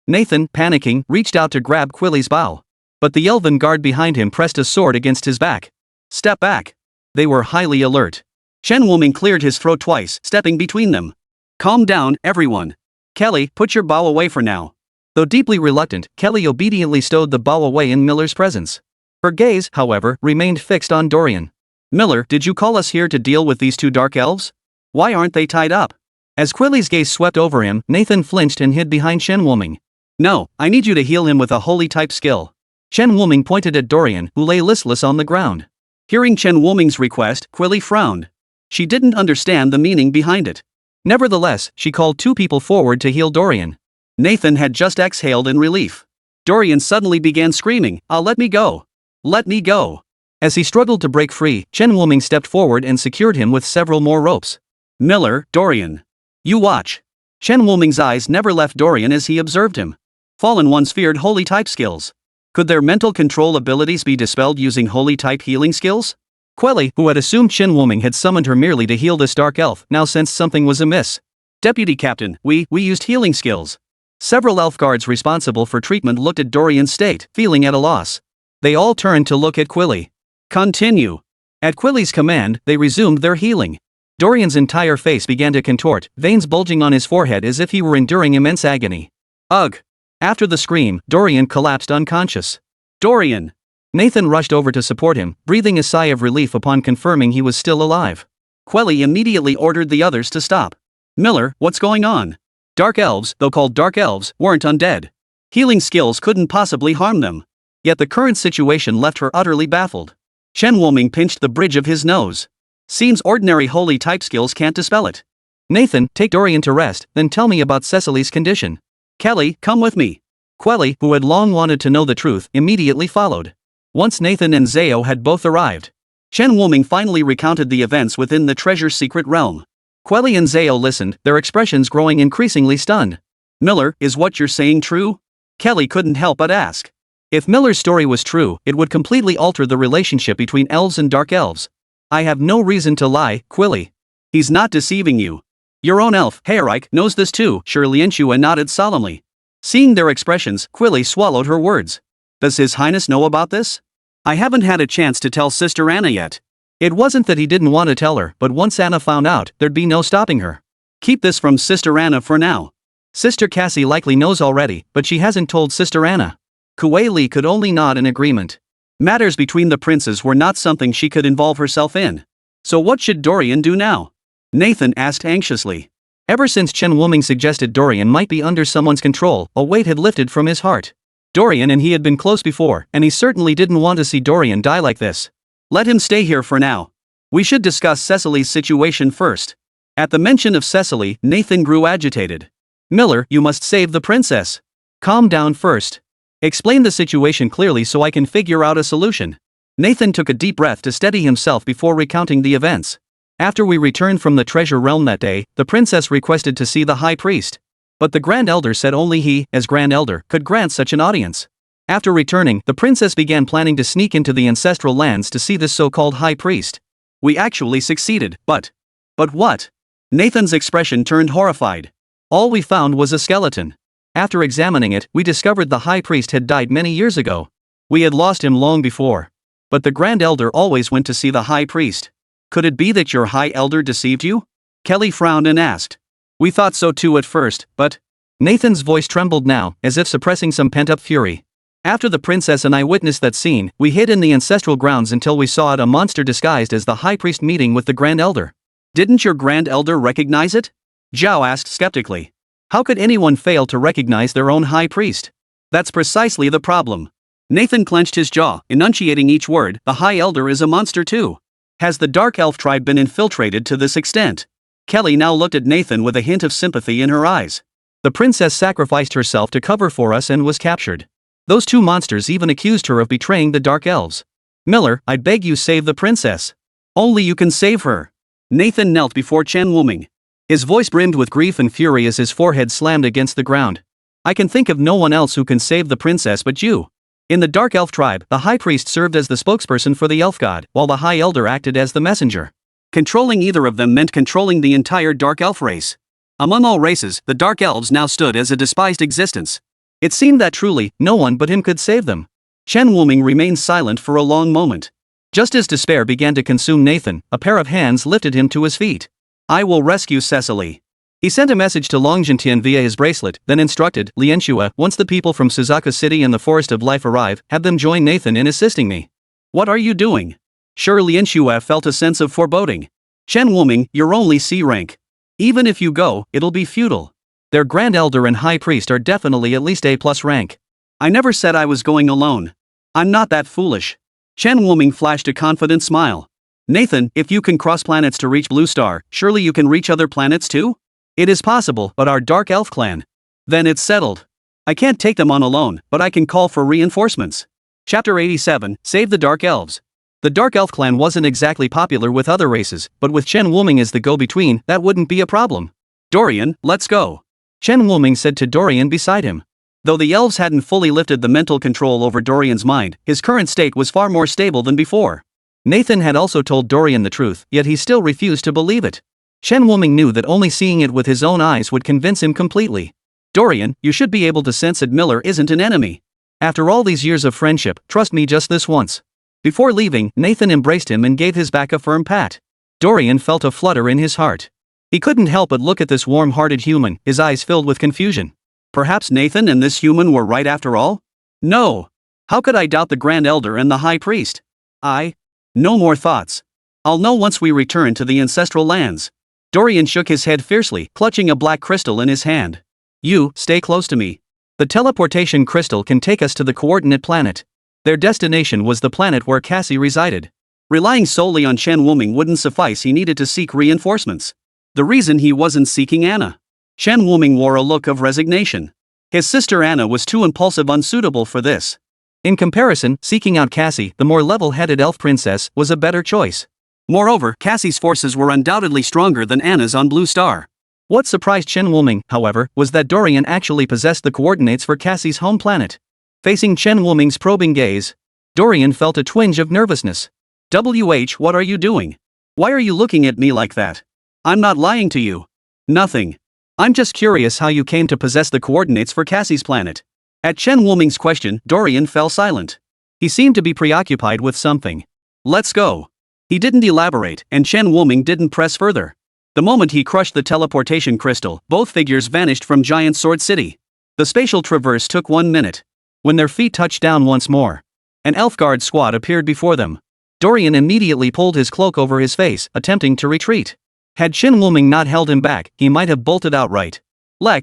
Nathan, panicking, reached out to grab Quilly's bow. But the elven guard behind him pressed a sword against his back. Step back. They were highly alert. Shen Wuming cleared his throat twice, stepping between them. Calm down, everyone. Kelly, put your bow away for now. Though deeply reluctant, Kelly obediently stowed the bow away in Miller's presence. Her gaze, however, remained fixed on Dorian. Miller, did you call us here to deal with these two dark elves? Why aren't they tied up? As Quilly's gaze swept over him, Nathan flinched and hid behind Shen Wuming. No, I need you to heal him with a holy type skill. Shen Wuming pointed at Dorian, who lay listless on the ground. Hearing Shen Wuming's request, Quilly frowned. She didn't understand the meaning behind it. Nevertheless, she called two people forward to heal Dorian. Nathan had just exhaled in relief. Dorian suddenly began screaming, let me go. Let me go. As he struggled to break free, Shen Wuming stepped forward and secured him with several more ropes. Miller, Dorian. You watch. Shen Wuming's eyes never left Dorian as he observed him. Fallen ones feared holy type skills. Could their mental control abilities be dispelled using holy type healing skills? Quelly, who had assumed Shen Wuming had summoned her merely to heal this dark elf, now sensed something was amiss. Deputy Captain, we used healing skills. Several elf guards responsible for treatment looked at Dorian's state, feeling at a loss. They all turned to look at Quilly. Continue. At Quilly's command, they resumed their healing. Dorian's entire face began to contort, veins bulging on his forehead as if he were enduring immense agony. Ugh! After the scream, Dorian collapsed unconscious. Dorian! Nathan rushed over to support him, breathing a sigh of relief upon confirming he was still alive. Quelly immediately ordered the others to stop. Miller, what's going on? Dark elves, though called dark elves, weren't undead. Healing skills couldn't possibly harm them. Yet the current situation left her utterly baffled. Shen Wuming pinched the bridge of his nose. Seems ordinary holy type skills can't dispel it. Nathan, take Dorian to rest, then tell me about Cecily's condition. Kelly, come with me. Quelly, who had long wanted to know the truth, immediately followed. Once Nathan and Zao had both arrived, Shen Wuming finally recounted the events within the treasure's secret realm. Quelly and Zao listened, their expressions growing increasingly stunned. Miller, is what you're saying true? Kelly couldn't help but ask. If Miller's story was true, it would completely alter the relationship between elves and dark elves. I have no reason to lie, Quilly. He's not deceiving you. Your own elf, Heyrike, knows this too, Shirley-Enchua nodded solemnly. Seeing their expressions, Quilly swallowed her words. Does His Highness know about this? I haven't had a chance to tell Sister Anna yet. It wasn't that he didn't want to tell her, but once Anna found out, there'd be no stopping her. Keep this from Sister Anna for now. Sister Cassie likely knows already, but she hasn't told Sister Anna. Kuei Li could only nod in agreement. Matters between the princes were not something she could involve herself in. So what should Dorian do now? Nathan asked anxiously. Ever since Shen Wuming suggested Dorian might be under someone's control, a weight had lifted from his heart. Dorian and he had been close before, and he certainly didn't want to see Dorian die like this. Let him stay here for now. We should discuss Cecily's situation first. At the mention of Cecily, Nathan grew agitated. Miller, you must save the princess. Calm down first. Explain the situation clearly so I can figure out a solution. Nathan took a deep breath to steady himself before recounting the events. After we returned from the treasure realm that day, the princess requested to see the high priest. But the Grand Elder said only he, as Grand Elder, could grant such an audience. After returning, the princess began planning to sneak into the ancestral lands to see this so-called high priest. We actually succeeded, but what? Nathan's expression turned horrified. All we found was a skeleton. After examining it, we discovered the high priest had died many years ago. We had lost him long before. But the Grand Elder always went to see the high priest. Could it be that your high elder deceived you? Kelly frowned and asked. We thought so too at first, but... Nathan's voice trembled now, as if suppressing some pent-up fury. After the princess and I witnessed that scene, we hid in the ancestral grounds until we saw it, a monster disguised as the high priest meeting with the Grand Elder. Didn't your Grand Elder recognize it? Zhao asked skeptically. How could anyone fail to recognize their own high priest? That's precisely the problem. Nathan clenched his jaw, enunciating each word. The High Elder is a monster too. Has the Dark Elf tribe been infiltrated to this extent? Kelly now looked at Nathan with a hint of sympathy in her eyes. The princess sacrificed herself to cover for us and was captured. Those two monsters even accused her of betraying the Dark Elves. Miller, I beg you save the princess. Only you can save her. Nathan knelt before Chen Wuming. His voice brimmed with grief and fury as his forehead slammed against the ground. I can think of no one else who can save the princess but you. In the Dark Elf tribe, the High Priest served as the spokesperson for the Elf God, while the High Elder acted as the messenger. Controlling either of them meant controlling the entire Dark Elf race. Among all races, the Dark Elves now stood as a despised existence. It seemed that truly, no one but him could save them. Chen Wuming remained silent for a long moment. Just as despair began to consume Nathan, a pair of hands lifted him to his feet. I will rescue Cecily. He sent a message to Long Jintian via his bracelet, then instructed Lianxue, once the people from Suzaku City and the Forest of Life arrive, have them join Nathan in assisting me. What are you doing? Sure, Lianxue felt a sense of foreboding. Chen Wuming, you're only C rank. Even if you go, it'll be futile. Their Grand Elder and High Priest are definitely at least A+ rank. I never said I was going alone. I'm not that foolish. Chen Wuming flashed a confident smile. Nathan, if you can cross planets to reach Blue Star, surely you can reach other planets too? It is possible, but our Dark Elf clan. Then it's settled. I can't take them on alone, but I can call for reinforcements. Chapter 87, Save the Dark Elves. The Dark Elf clan wasn't exactly popular with other races, but with Chen Wuming as the go-between, that wouldn't be a problem. Dorian, let's go. Chen Wuming said to Dorian beside him. Though the elves hadn't fully lifted the mental control over Dorian's mind, his current state was far more stable than before. Nathan had also told Dorian the truth, yet he still refused to believe it. Chen Wuming knew that only seeing it with his own eyes would convince him completely. Dorian, you should be able to sense that Miller isn't an enemy. After all these years of friendship, trust me just this once. Before leaving, Nathan embraced him and gave his back a firm pat. Dorian felt a flutter in his heart. He couldn't help but look at this warm-hearted human, his eyes filled with confusion. Perhaps Nathan and this human were right after all? No. How could I doubt the Grand Elder and the High Priest? No more thoughts. I'll know once we return to the ancestral lands. Dorian shook his head fiercely, clutching a black crystal in his hand. You, stay close to me. The teleportation crystal can take us to the coordinate planet. Their destination was the planet where Cassie resided. Relying solely on Chen Wuming wouldn't suffice, he needed to seek reinforcements. The reason he wasn't seeking Anna. Chen Wuming wore a look of resignation. His sister Anna was too impulsive, unsuitable for this. In comparison, seeking out Cassie, the more level-headed elf princess, was a better choice. Moreover, Cassie's forces were undoubtedly stronger than Anna's on Blue Star. What surprised Chen Wuming, however, was that Dorian actually possessed the coordinates for Cassie's home planet. Facing Chen Wuming's probing gaze, Dorian felt a twinge of nervousness. What are you doing? Why are you looking at me like that? I'm not lying to you. Nothing. I'm just curious how you came to possess the coordinates for Cassie's planet. At Chen Wuming's question, Dorian fell silent. He seemed to be preoccupied with something. Let's go. He didn't elaborate, and Chen Wuming didn't press further. The moment he crushed the teleportation crystal, both figures vanished from Giant Sword City. The spatial traverse took 1 minute. When their feet touched down once more, an elf guard squad appeared before them. Dorian immediately pulled his cloak over his face, attempting to retreat. Had Chen Wuming not held him back, he might have bolted outright.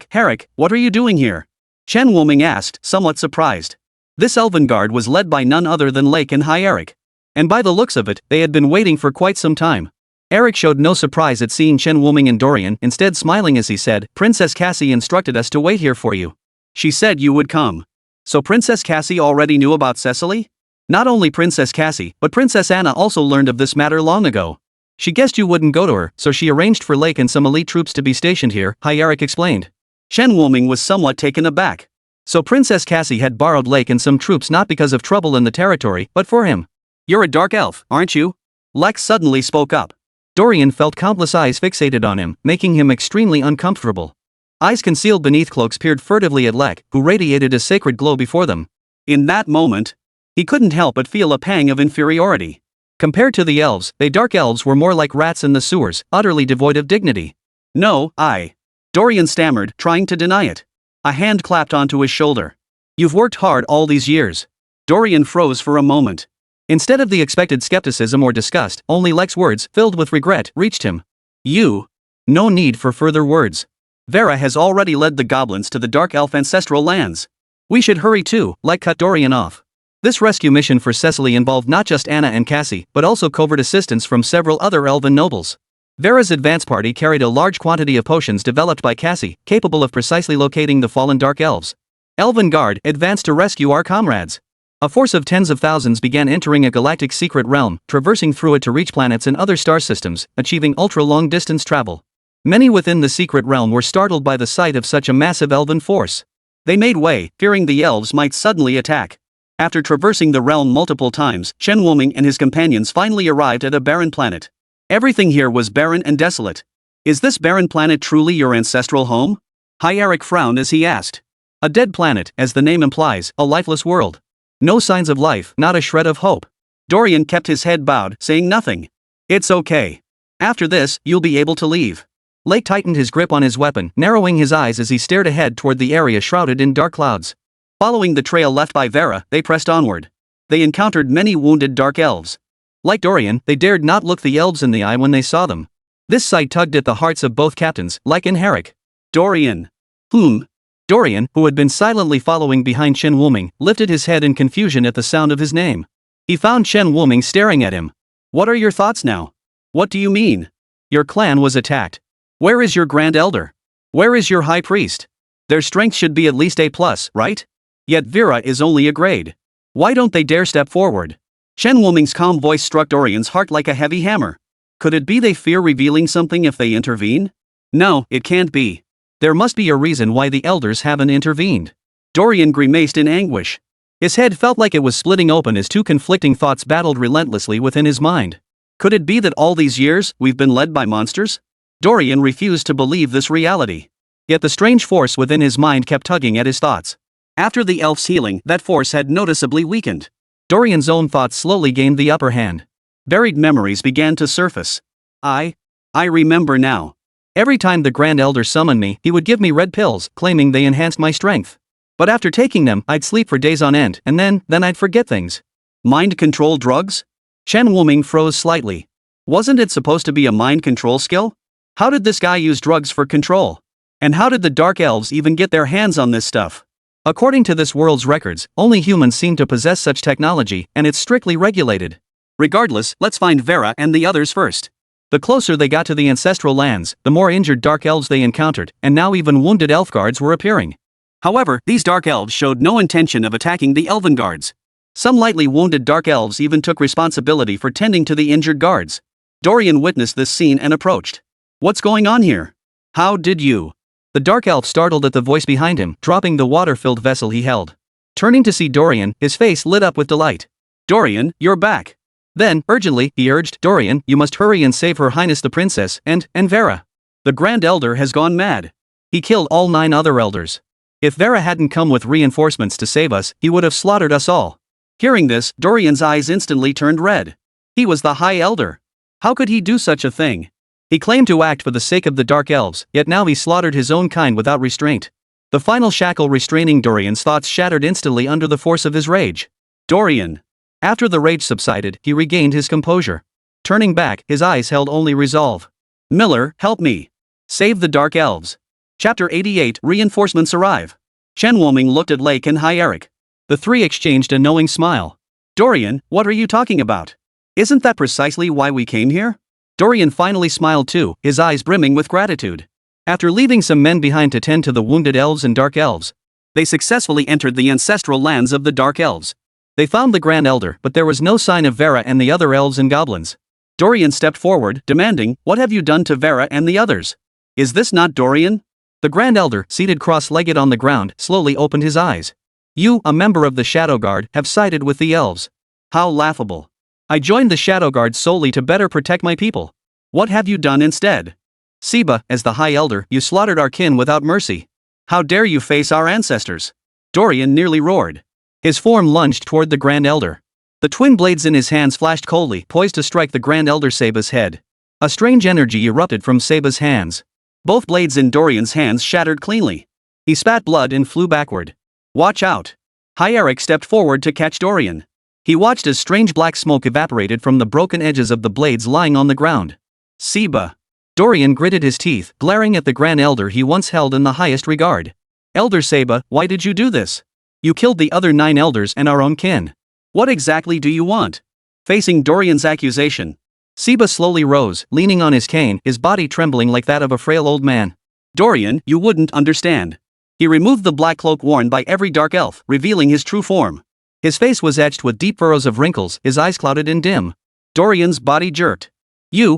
Herrick, what are you doing here? Chen Wuming asked, somewhat surprised. This elven guard was led by none other than Lake and High Eric. And by the looks of it, they had been waiting for quite some time. Eric showed no surprise at seeing Chen Wuming and Dorian, instead smiling as he said, Princess Cassie instructed us to wait here for you. She said you would come. So Princess Cassie already knew about Cecily? Not only Princess Cassie, but Princess Anna also learned of this matter long ago. She guessed you wouldn't go to her, so she arranged for Lake and some elite troops to be stationed here, High Eric explained. Chen Wuming was somewhat taken aback. So Princess Cassie had borrowed Lake and some troops not because of trouble in the territory, but for him. You're a dark elf, aren't you? Lex suddenly spoke up. Dorian felt countless eyes fixated on him, making him extremely uncomfortable. Eyes concealed beneath cloaks peered furtively at Lek, who radiated a sacred glow before them. In that moment, he couldn't help but feel a pang of inferiority. Compared to the elves, they dark elves were more like rats in the sewers, utterly devoid of dignity. No, Dorian stammered, trying to deny it. A hand clapped onto his shoulder. You've worked hard all these years. Dorian froze for a moment. Instead of the expected skepticism or disgust, only Lek's words, filled with regret, reached him. You. No need for further words. Vera has already led the goblins to the Dark Elf ancestral lands. We should hurry too, like cut Dorian off. This rescue mission for Cecily involved not just Anna and Cassie, but also covert assistance from several other elven nobles. Vera's advance party carried a large quantity of potions developed by Cassie, capable of precisely locating the fallen Dark Elves. Elven Guard advanced to rescue our comrades. A force of tens of thousands began entering a galactic secret realm, traversing through it to reach planets and other star systems, achieving ultra-long distance travel. Many within the secret realm were startled by the sight of such a massive elven force. They made way, fearing the elves might suddenly attack. After traversing the realm multiple times, Chen Wuming and his companions finally arrived at a barren planet. Everything here was barren and desolate. Is this barren planet truly your ancestral home? Hyaric frowned as he asked. A dead planet, as the name implies, a lifeless world. No signs of life, not a shred of hope. Dorian kept his head bowed, saying nothing. It's okay. After this, you'll be able to leave. Lake tightened his grip on his weapon, narrowing his eyes as he stared ahead toward the area shrouded in dark clouds. Following the trail left by Vera, they pressed onward. They encountered many wounded Dark Elves. Like Dorian, they dared not look the elves in the eye when they saw them. This sight tugged at the hearts of both captains, like in Herrick. Dorian. Dorian, who had been silently following behind Chen Wuming, lifted his head in confusion at the sound of his name. He found Chen Wuming staring at him. What are your thoughts now? What do you mean? Your clan was attacked. Where is your Grand Elder? Where is your High Priest? Their strength should be at least A+, right? Yet Vera is only a grade. Why don't they dare step forward? Chen Wuming's calm voice struck Dorian's heart like a heavy hammer. Could it be they fear revealing something if they intervene? No, it can't be. There must be a reason why the elders haven't intervened. Dorian grimaced in anguish. His head felt like it was splitting open as two conflicting thoughts battled relentlessly within his mind. Could it be that all these years, we've been led by monsters? Dorian refused to believe this reality. Yet the strange force within his mind kept tugging at his thoughts. After the elf's healing, that force had noticeably weakened. Dorian's own thoughts slowly gained the upper hand. Buried memories began to surface. I remember now. Every time the Grand Elder summoned me, he would give me red pills, claiming they enhanced my strength. But after taking them, I'd sleep for days on end, and then I'd forget things. Mind control drugs? Chen Wuming froze slightly. Wasn't it supposed to be a mind control skill? How did this guy use drugs for control? And how did the Dark Elves even get their hands on this stuff? According to this world's records, only humans seem to possess such technology, and it's strictly regulated. Regardless, let's find Vera and the others first. The closer they got to the ancestral lands, the more injured Dark Elves they encountered, and now even wounded elf guards were appearing. However, these Dark Elves showed no intention of attacking the Elven guards. Some lightly wounded Dark Elves even took responsibility for tending to the injured guards. Dorian witnessed this scene and approached. What's going on here? How did you? The Dark Elf startled at the voice behind him, dropping the water-filled vessel he held. Turning to see Dorian, his face lit up with delight. Dorian, you're back. Then, urgently, he urged, Dorian, you must hurry and save Her Highness the Princess, and Vera. The Grand Elder has gone mad. He killed all 9 other elders. If Vera hadn't come with reinforcements to save us, he would have slaughtered us all. Hearing this, Dorian's eyes instantly turned red. He was the High Elder. How could he do such a thing? He claimed to act for the sake of the Dark Elves, yet now he slaughtered his own kind without restraint. The final shackle restraining Dorian's thoughts shattered instantly under the force of his rage. Dorian. After the rage subsided, he regained his composure. Turning back, his eyes held only resolve. Miller, help me. Save the Dark Elves. Chapter 88, Reinforcements arrive. Chen Wuming looked at Lake and Hyaric. The three exchanged a knowing smile. Dorian, what are you talking about? Isn't that precisely why we came here? Dorian finally smiled too, his eyes brimming with gratitude. After leaving some men behind to tend to the wounded elves and Dark Elves, they successfully entered the ancestral lands of the Dark Elves. They found the Grand Elder, but there was no sign of Vera and the other elves and goblins. Dorian stepped forward, demanding, what have you done to Vera and the others? Is this not Dorian? The Grand Elder, seated cross-legged on the ground, slowly opened his eyes. You, a member of the Shadow Guard, have sided with the elves. How laughable. I joined the Shadow Guard solely to better protect my people. What have you done instead? Seba, as the High Elder, you slaughtered our kin without mercy. How dare you face our ancestors? Dorian nearly roared. His form lunged toward the Grand Elder. The twin blades in his hands flashed coldly, poised to strike the Grand Elder Seba's head. A strange energy erupted from Seba's hands. Both blades in Dorian's hands shattered cleanly. He spat blood and flew backward. Watch out. Hyaric stepped forward to catch Dorian. He watched as strange black smoke evaporated from the broken edges of the blades lying on the ground. Seba. Dorian gritted his teeth, glaring at the Grand Elder he once held in the highest regard. Elder Seba, why did you do this? You killed the other 9 elders and our own kin. What exactly do you want? Facing Dorian's accusation, Seba slowly rose, leaning on his cane, his body trembling like that of a frail old man. Dorian, you wouldn't understand. He removed the black cloak worn by every dark elf, revealing his true form. His face was etched with deep furrows of wrinkles, his eyes clouded and dim. Dorian's body jerked.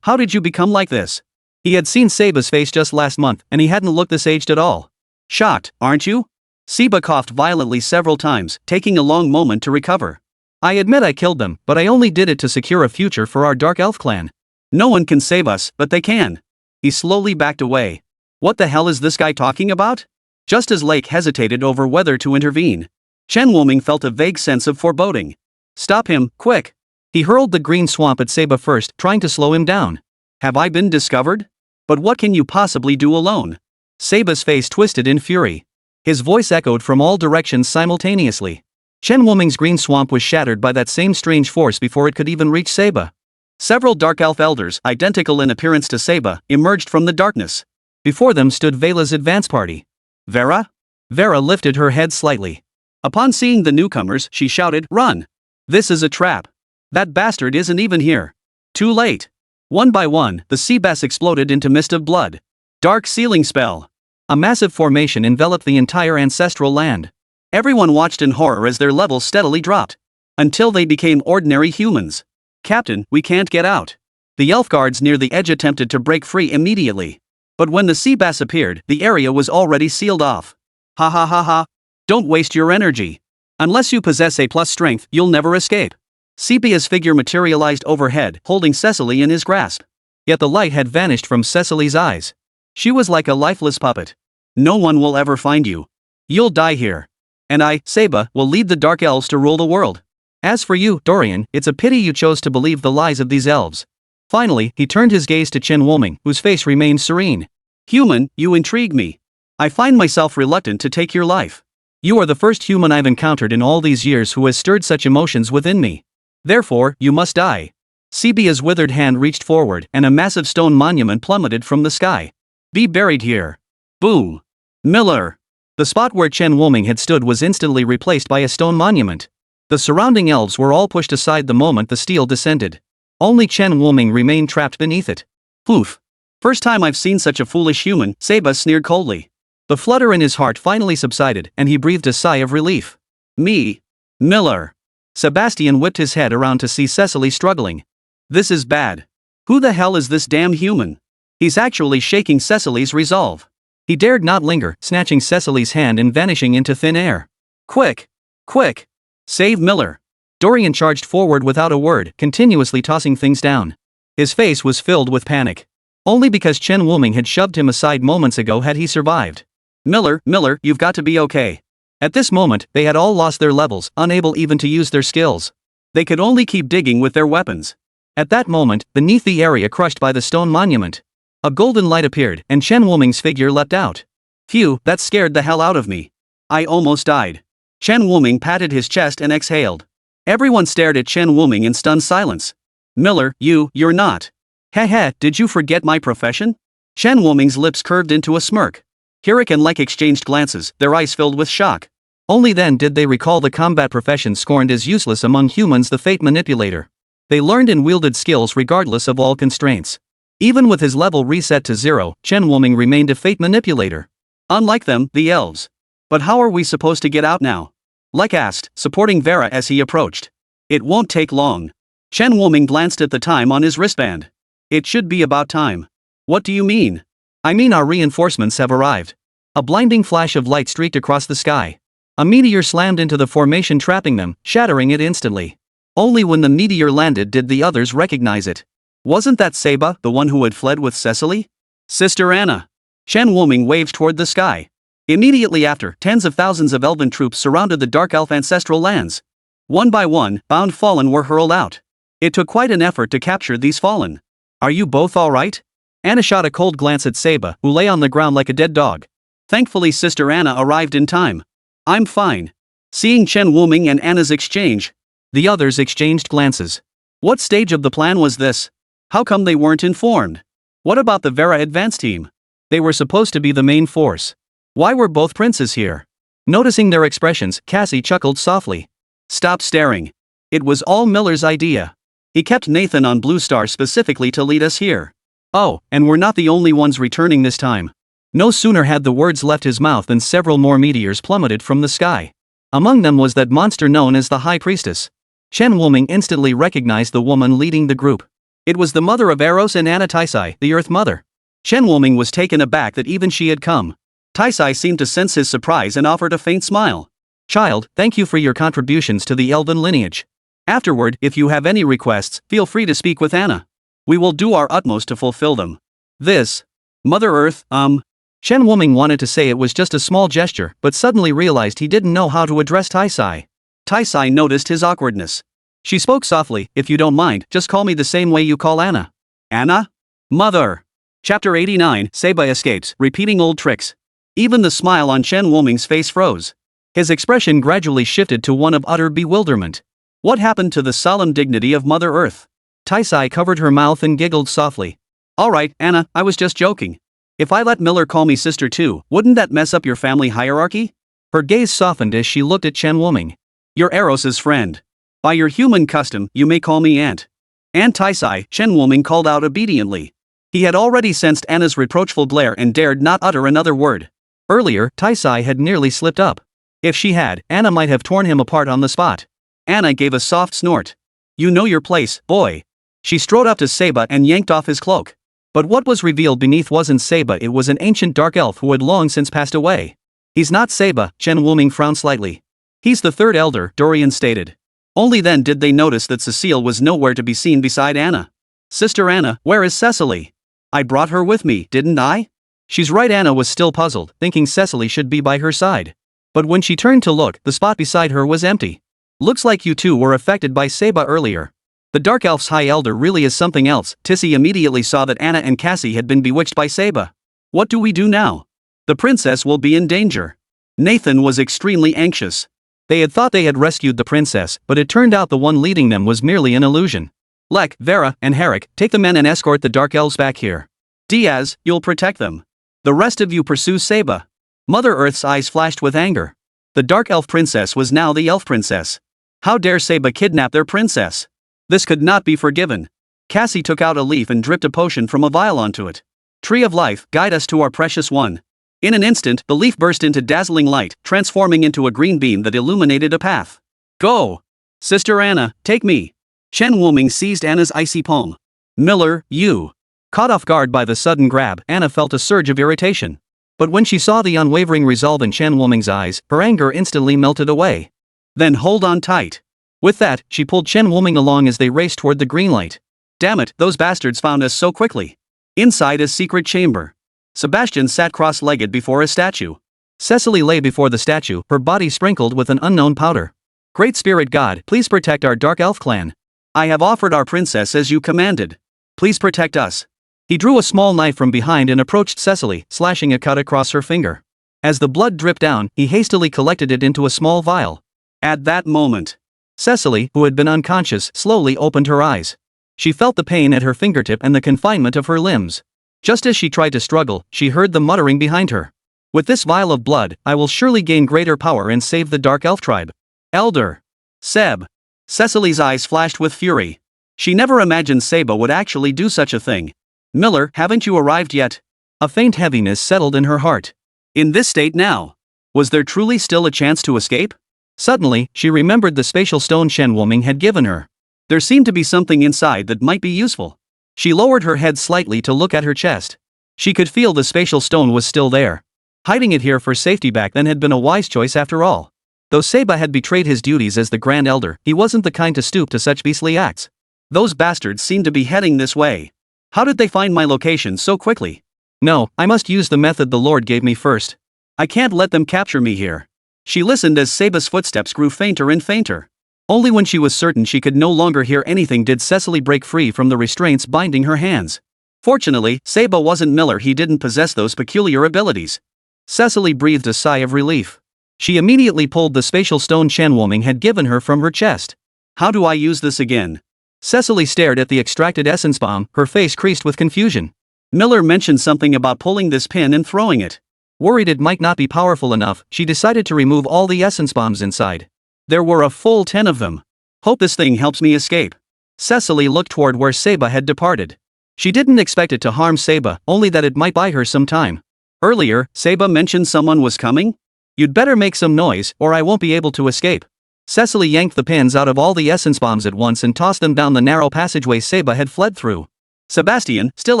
How did you become like this? He had seen Seba's face just last month, and he hadn't looked this aged at all. Shocked, aren't you? Seba coughed violently several times, taking a long moment to recover. I admit I killed them, but I only did it to secure a future for our Dark Elf clan. No one can save us, but they can. He slowly backed away. What the hell is this guy talking about? Just as Lake hesitated over whether to intervene, Chen Wuming felt a vague sense of foreboding. Stop him, quick! He hurled the green swamp at Seba first, trying to slow him down. Have I been discovered? But what can you possibly do alone? Seba's face twisted in fury. His voice echoed from all directions simultaneously. Chen Wuming's green swamp was shattered by that same strange force before it could even reach Seba. Several Dark Elf elders, identical in appearance to Seba, emerged from the darkness. Before them stood Vela's advance party. Vera? Vera lifted her head slightly. Upon seeing the newcomers, she shouted, "Run! This is a trap. That bastard isn't even here." Too late. One by one, the sea bass exploded into mist of blood. Dark sealing spell. A massive formation enveloped the entire ancestral land. Everyone watched in horror as their levels steadily dropped. Until they became ordinary humans. Captain, we can't get out. The elf guards near the edge attempted to break free immediately. But when the sea bass appeared, the area was already sealed off. Ha ha ha ha. Don't waste your energy. Unless you possess A+ strength, you'll never escape. Sepia's figure materialized overhead, holding Cecily in his grasp. Yet the light had vanished from Cecily's eyes. She was like a lifeless puppet. No one will ever find you. You'll die here. And I, Seba, will lead the Dark Elves to rule the world. As for you, Dorian, it's a pity you chose to believe the lies of these elves. Finally, he turned his gaze to Chen Wuming, whose face remained serene. Human, you intrigue me. I find myself reluctant to take your life. You are the first human I've encountered in all these years who has stirred such emotions within me. Therefore, you must die. Sebia's withered hand reached forward, and a massive stone monument plummeted from the sky. Be buried here. Boom. Miller. The spot where Chen Wuming had stood was instantly replaced by a stone monument. The surrounding elves were all pushed aside the moment the steel descended. Only Chen Wuming remained trapped beneath it. Poof. First time I've seen such a foolish human, Seba sneered coldly. The flutter in his heart finally subsided, and he breathed a sigh of relief. Me. Miller. Sebastian whipped his head around to see Cecily struggling. This is bad. Who the hell is this damn human? He's actually shaking Cecily's resolve. He dared not linger, snatching Cecily's hand and vanishing into thin air. Quick! Quick! Save Miller! Dorian charged forward without a word, continuously tossing things down. His face was filled with panic. Only because Chen Wuming had shoved him aside moments ago had he survived. Miller, you've got to be okay. At this moment, they had all lost their levels, unable even to use their skills. They could only keep digging with their weapons. At that moment, beneath the area crushed by the stone monument, a golden light appeared, and Chen Wuming's figure leapt out. Phew, that scared the hell out of me. I almost died. Chen Wuming patted his chest and exhaled. Everyone stared at Chen Wuming in stunned silence. Miller, you're not. Heh, did you forget my profession? Chen Wuming's lips curved into a smirk. Kirik and Lek exchanged glances, their eyes filled with shock. Only then did they recall the combat profession scorned as useless among humans, the fate manipulator. They learned and wielded skills regardless of all constraints. Even with his level reset to 0, Chen Wuming remained a fate manipulator. Unlike them, the elves. But how are we supposed to get out now? Lek asked, supporting Vera as he approached. It won't take long. Chen Wuming glanced at the time on his wristband. It should be about time. What do you mean? I mean our reinforcements have arrived. A blinding flash of light streaked across the sky. A meteor slammed into the formation, trapping them, shattering it instantly. Only when the meteor landed did the others recognize it. Wasn't that Seba, the one who had fled with Cecily? Sister Anna. Chen Wuming waved toward the sky. Immediately after, tens of thousands of elven troops surrounded the Dark Elf ancestral lands. One by one, bound fallen were hurled out. It took quite an effort to capture these fallen. Are you both alright? Anna shot a cold glance at Seba, who lay on the ground like a dead dog. Thankfully Sister Anna arrived in time. I'm fine. Seeing Chen Wuming and Anna's exchange, the others exchanged glances. What stage of the plan was this? How come they weren't informed? What about the Vera advance team? They were supposed to be the main force. Why were both princes here? Noticing their expressions, Cassie chuckled softly. Stop staring. It was all Miller's idea. He kept Nathan on Blue Star specifically to lead us here. Oh, and we're not the only ones returning this time. No sooner had the words left his mouth than several more meteors plummeted from the sky. Among them was that monster known as the High Priestess. Chen Wuming instantly recognized the woman leading the group. It was the mother of Eros and Anna Taisai, the Earth Mother. Chen Wuming was taken aback that even she had come. Taisai seemed to sense his surprise and offered a faint smile. Child, thank you for your contributions to the elven lineage. Afterward, if you have any requests, feel free to speak with Anna. We will do our utmost to fulfill them. This. Mother Earth, Chen Wuming wanted to say it was just a small gesture, but suddenly realized he didn't know how to address Taisai. Taisai noticed his awkwardness. She spoke softly, if you don't mind, just call me the same way you call Anna. Anna? Mother. Chapter 89, Seiba escapes, repeating old tricks. Even the smile on Chen Wuming's face froze. His expression gradually shifted to one of utter bewilderment. What happened to the solemn dignity of Mother Earth? Taisai covered her mouth and giggled softly. Alright, Anna, I was just joking. If I let Miller call me sister too, wouldn't that mess up your family hierarchy? Her gaze softened as she looked at Chen Wuming. You're Eros's friend. By your human custom, you may call me Aunt. Aunt Taisai, Chen Wuming called out obediently. He had already sensed Anna's reproachful glare and dared not utter another word. Earlier, Taisai had nearly slipped up. If she had, Anna might have torn him apart on the spot. Anna gave a soft snort. You know your place, boy. She strode up to Seiba and yanked off his cloak. But what was revealed beneath wasn't Seiba, it was an ancient dark elf who had long since passed away. He's not Seiba, Chen Wuming frowned slightly. He's the third elder, Dorian stated. Only then did they notice that Cecile was nowhere to be seen beside Anna. Sister Anna, where is Cecily? I brought her with me, didn't I? She's right. Anna was still puzzled, thinking Cecily should be by her side. But when she turned to look, the spot beside her was empty. Looks like you two were affected by Seiba earlier. The Dark Elf's High Elder really is something else. Tissy immediately saw that Anna and Cassie had been bewitched by Seiba. What do we do now? The princess will be in danger. Nathan was extremely anxious. They had thought they had rescued the princess, but it turned out the one leading them was merely an illusion. Lek, Vera, and Herrick, take the men and escort the Dark Elves back here. Diaz, you'll protect them. The rest of you pursue Seiba. Mother Earth's eyes flashed with anger. The Dark Elf princess was now the Elf princess. How dare Seiba kidnap their princess? This could not be forgiven. Cassie took out a leaf and dripped a potion from a vial onto it. Tree of Life, guide us to our precious one. In an instant, the leaf burst into dazzling light, transforming into a green beam that illuminated a path. Go! Sister Anna, take me. Chen Wuming seized Anna's icy palm. Miller, you. Caught off guard by the sudden grab, Anna felt a surge of irritation. But when she saw the unwavering resolve in Chen Wuming's eyes, her anger instantly melted away. Then hold on tight. With that, she pulled Chen Wuming along as they raced toward the green light. Damn it, those bastards found us so quickly. Inside a secret chamber. Sebastian sat cross-legged before a statue. Cecily lay before the statue, her body sprinkled with an unknown powder. Great Spirit God, please protect our Dark Elf clan. I have offered our princess as you commanded. Please protect us. He drew a small knife from behind and approached Cecily, slashing a cut across her finger. As the blood dripped down, he hastily collected it into a small vial. At that moment, Cecily, who had been unconscious, slowly opened her eyes. She felt the pain at her fingertip and the confinement of her limbs. Just as she tried to struggle, she heard the muttering behind her. With this vial of blood, I will surely gain greater power and save the Dark Elf tribe. Elder. Seb. Cecily's eyes flashed with fury. She never imagined Seiba would actually do such a thing. Miller, haven't you arrived yet? A faint heaviness settled in her heart. In this state now. Was there truly still a chance to escape? Suddenly, she remembered the spatial stone Chen Wuming had given her. There seemed to be something inside that might be useful. She lowered her head slightly to look at her chest. She could feel the spatial stone was still there. Hiding it here for safety back then had been a wise choice after all. Though Seiba had betrayed his duties as the Grand Elder, he wasn't the kind to stoop to such beastly acts. Those bastards seemed to be heading this way. How did they find my location so quickly? No, I must use the method the Lord gave me first. I can't let them capture me here. She listened as Seiba's footsteps grew fainter and fainter. Only when she was certain she could no longer hear anything did Cecily break free from the restraints binding her hands. Fortunately, Seiba wasn't Miller. He didn't possess those peculiar abilities. Cecily breathed a sigh of relief. She immediately pulled the spatial stone Chen Wuming had given her from her chest. How do I use this again? Cecily stared at the extracted essence bomb, her face creased with confusion. Miller mentioned something about pulling this pin and throwing it. Worried it might not be powerful enough, she decided to remove all the essence bombs inside. There were a full 10 of them. Hope this thing helps me escape. Cecily looked toward where Seba had departed. She didn't expect it to harm Seba, only that it might buy her some time. Earlier, Seba mentioned someone was coming? You'd better make some noise, or I won't be able to escape. Cecily yanked the pins out of all the essence bombs at once and tossed them down the narrow passageway Seba had fled through. Sebastian, still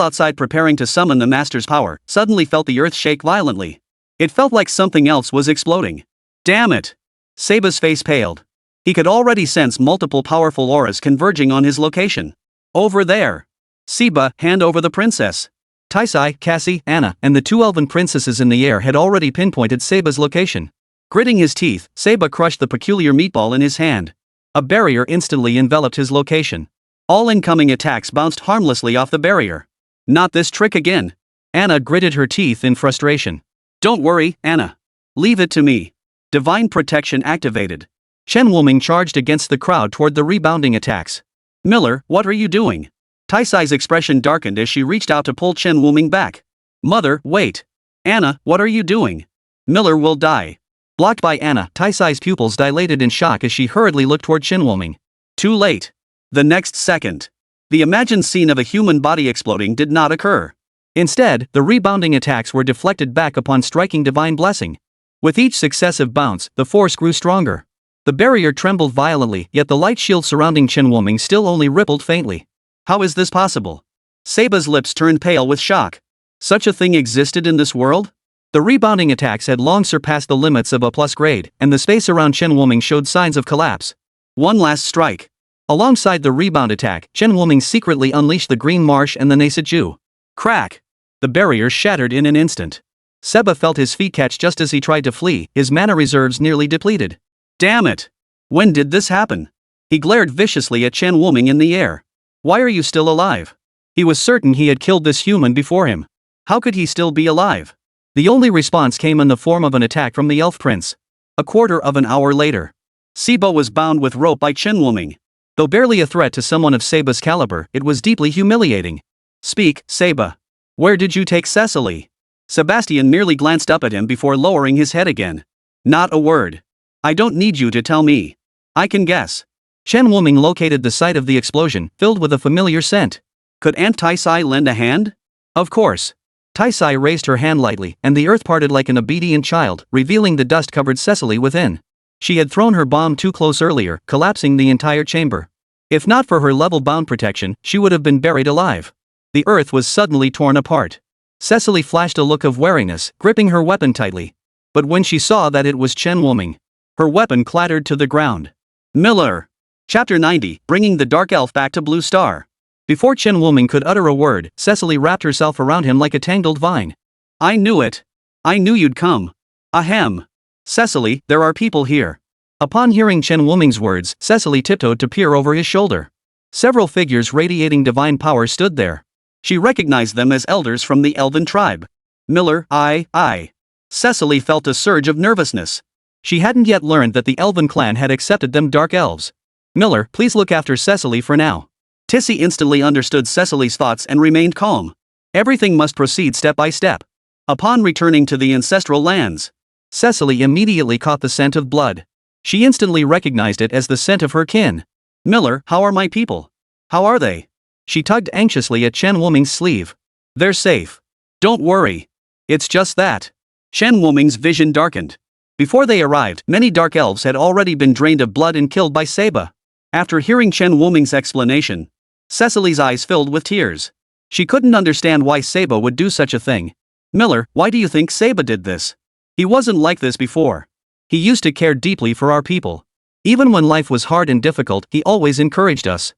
outside preparing to summon the master's power, suddenly felt the earth shake violently. It felt like something else was exploding. Damn it! Seba's face paled. He could already sense multiple powerful auras converging on his location. Over there! Seba, hand over the princess. Taisai, Cassie, Anna, and the 2 elven princesses in the air had already pinpointed Seba's location. Gritting his teeth, Seba crushed the peculiar meatball in his hand. A barrier instantly enveloped his location. All incoming attacks bounced harmlessly off the barrier. Not this trick again. Anna gritted her teeth in frustration. Don't worry, Anna. Leave it to me. Divine protection activated. Chen Wuming charged against the crowd toward the rebounding attacks. Miller, what are you doing? Taisai's expression darkened as she reached out to pull Chen Wuming back. Mother, wait. Anna, what are you doing? Miller will die. Blocked by Anna, Taisai's pupils dilated in shock as she hurriedly looked toward Chen Wuming. Too late. The next second. The imagined scene of a human body exploding did not occur. Instead, the rebounding attacks were deflected back upon striking divine blessing. With each successive bounce, the force grew stronger. The barrier trembled violently, yet the light shield surrounding Chen Wuming still only rippled faintly. How is this possible? Seba's lips turned pale with shock. Such a thing existed in this world? The rebounding attacks had long surpassed the limits of A+ grade, and the space around Chen Wuming showed signs of collapse. One last strike. Alongside the rebound attack, Chen Wuming secretly unleashed the Green Marsh and the Neisiju. Crack! The barrier shattered in an instant. Seba felt his feet catch just as he tried to flee, his mana reserves nearly depleted. Damn it! When did this happen? He glared viciously at Chen Wuming in the air. Why are you still alive? He was certain he had killed this human before him. How could he still be alive? The only response came in the form of an attack from the elf prince. A quarter of an hour later. Seba was bound with rope by Chen Wuming. Though barely a threat to someone of Seba's caliber, it was deeply humiliating. Speak, Seba. Where did you take Cecily? Sebastian merely glanced up at him before lowering his head again. Not a word. I don't need you to tell me. I can guess. Chen Wuming located the site of the explosion, filled with a familiar scent. Could Aunt Taisai lend a hand? Of course. Taisai raised her hand lightly, and the earth parted like an obedient child, revealing the dust-covered Cecily within. She had thrown her bomb too close earlier, collapsing the entire chamber. If not for her level-bound protection, she would have been buried alive. The earth was suddenly torn apart. Cecily flashed a look of wariness, gripping her weapon tightly. But when she saw that it was Chen Wuming, her weapon clattered to the ground. Miller! Chapter 90, Bringing the Dark Elf Back to Blue Star. Before Chen Wuming could utter a word, Cecily wrapped herself around him like a tangled vine. I knew it. I knew you'd come. Ahem. Cecily, there are people here. Upon hearing Chen Wuming's words, Cecily tiptoed to peer over his shoulder. Several figures radiating divine power stood there. She recognized them as elders from the elven tribe. Miller, I. Cecily felt a surge of nervousness. She hadn't yet learned that the elven clan had accepted them dark elves. Miller, please look after Cecily for now. Tissy instantly understood Cecily's thoughts and remained calm. Everything must proceed step by step. Upon returning to the ancestral lands, Cecily immediately caught the scent of blood. She instantly recognized it as the scent of her kin. Miller, how are my people? How are they? She tugged anxiously at Chen Wuming's sleeve. They're safe. Don't worry. It's just that. Chen Wuming's vision darkened. Before they arrived, many dark elves had already been drained of blood and killed by Seba. After hearing Chen Wuming's explanation, Cecily's eyes filled with tears. She couldn't understand why Seba would do such a thing. Miller, why do you think Seba did this? He wasn't like this before. He used to care deeply for our people. Even when life was hard and difficult, he always encouraged us.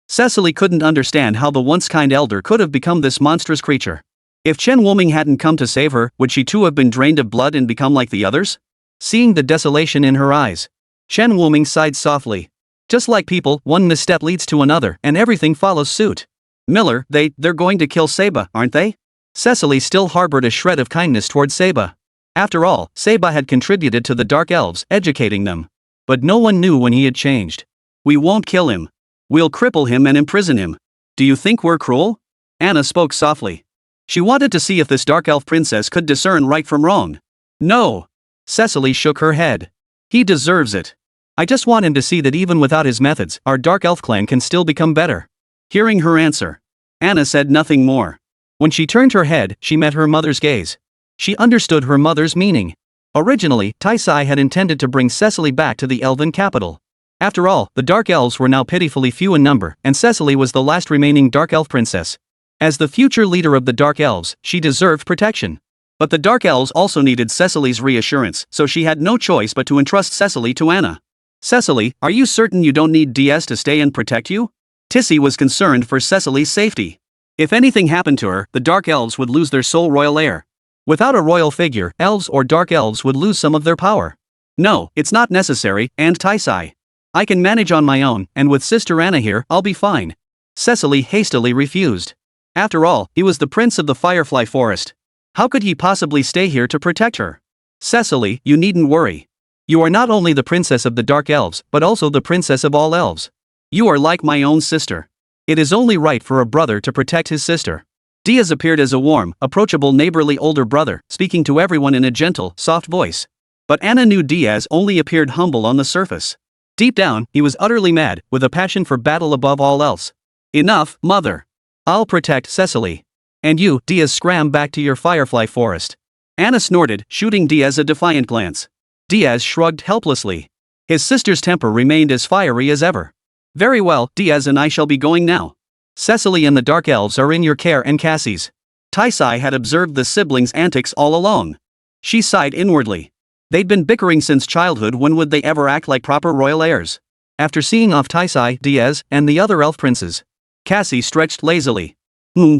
Cecily couldn't understand how the once kind elder could have become this monstrous creature. If Chen Wuming hadn't come to save her, would she too have been drained of blood and become like the others? Seeing the desolation in her eyes, Chen Wuming sighed softly. Just like people, one misstep leads to another, and everything follows suit. Miller, they're going to kill Seba, aren't they? Cecily still harbored a shred of kindness toward Seba. After all, Seba had contributed to the Dark Elves, educating them. But no one knew when he had changed. We won't kill him. We'll cripple him and imprison him. Do you think we're cruel? Anna spoke softly. She wanted to see if this dark elf princess could discern right from wrong. No. Cecily shook her head. He deserves it. I just want him to see that even without his methods, our dark elf clan can still become better. Hearing her answer, Anna said nothing more. When she turned her head, she met her mother's gaze. She understood her mother's meaning. Originally, Taisai had intended to bring Cecily back to the elven capital. After all, the dark elves were now pitifully few in number, and Cecily was the last remaining dark elf princess. As the future leader of the dark elves, she deserved protection. But the dark elves also needed Cecily's reassurance, so she had no choice but to entrust Cecily to Anna. Cecily, are you certain you don't need DS to stay and protect you? Tissy was concerned for Cecily's safety. If anything happened to her, the dark elves would lose their sole royal heir. Without a royal figure, elves or dark elves would lose some of their power. No, it's not necessary, and Taisai. I can manage on my own, and with Sister Anna here, I'll be fine. Cecily hastily refused. After all, he was the prince of the Firefly Forest. How could he possibly stay here to protect her? Cecily, you needn't worry. You are not only the princess of the dark elves, but also the princess of all elves. You are like my own sister. It is only right for a brother to protect his sister. Diaz appeared as a warm, approachable neighborly older brother, speaking to everyone in a gentle, soft voice. But Anna knew Diaz only appeared humble on the surface. Deep down, he was utterly mad, with a passion for battle above all else. Enough, mother. I'll protect Cecily. And you, Diaz, scram back to your Firefly Forest. Anna snorted, shooting Diaz a defiant glance. Diaz shrugged helplessly. His sister's temper remained as fiery as ever. Very well, Diaz and I shall be going now. Cecily and the dark elves are in your care and Cassie's. Taisai had observed the siblings' antics all along. She sighed inwardly. They'd been bickering since childhood. When would they ever act like proper royal heirs? After seeing off Taisai, Diaz, and the other elf princes, Cassie stretched lazily.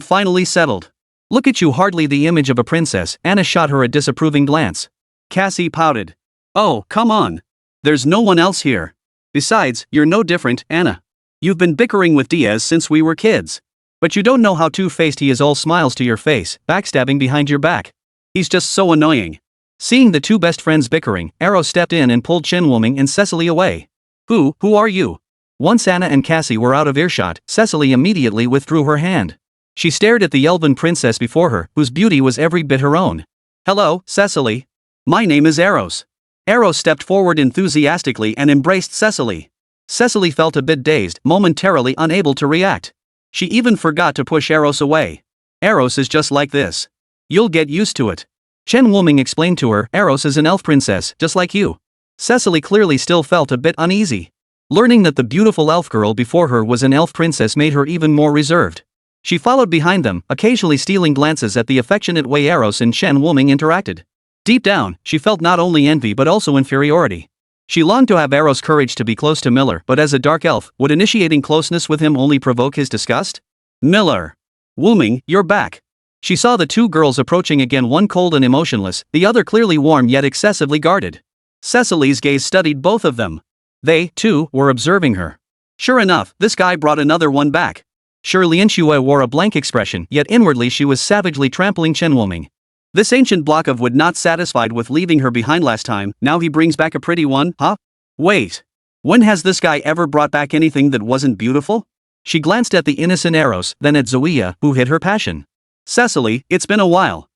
Finally settled. Look at you, hardly the image of a princess. Anna shot her a disapproving glance. Cassie pouted. Oh, come on. There's no one else here. Besides, you're no different, Anna. You've been bickering with Diaz since we were kids. But you don't know how two-faced he is, all smiles to your face, backstabbing behind your back. He's just so annoying. Seeing the two best friends bickering, Arrow stepped in and pulled Chinwoming and Cecily away. Who are you? Once Anna and Cassie were out of earshot, Cecily immediately withdrew her hand. She stared at the elven princess before her, whose beauty was every bit her own. Hello, Cecily. My name is Eros. Eros stepped forward enthusiastically and embraced Cecily. Cecily felt a bit dazed, momentarily unable to react. She even forgot to push Eros away. Eros is just like this. You'll get used to it. Chen Wuming explained to her, Eros is an elf princess, just like you. Cecily clearly still felt a bit uneasy. Learning that the beautiful elf girl before her was an elf princess made her even more reserved. She followed behind them, occasionally stealing glances at the affectionate way Eros and Chen Wuming interacted. Deep down, she felt not only envy but also inferiority. She longed to have Eros' courage to be close to Miller, but as a dark elf, would initiating closeness with him only provoke his disgust? Miller. Wuming, you're back. She saw the two girls approaching again, one cold and emotionless, the other clearly warm yet excessively guarded. Cecily's gaze studied both of them. They, too, were observing her. Sure enough, this guy brought another one back. Sure, Lianxue wore a blank expression, yet inwardly she was savagely trampling Chen Wuming. This ancient block of wood, not satisfied with leaving her behind last time, now he brings back a pretty one, huh? Wait. When has this guy ever brought back anything that wasn't beautiful? She glanced at the innocent Eros, then at Zoya, who hid her passion. Cecily, it's been a while.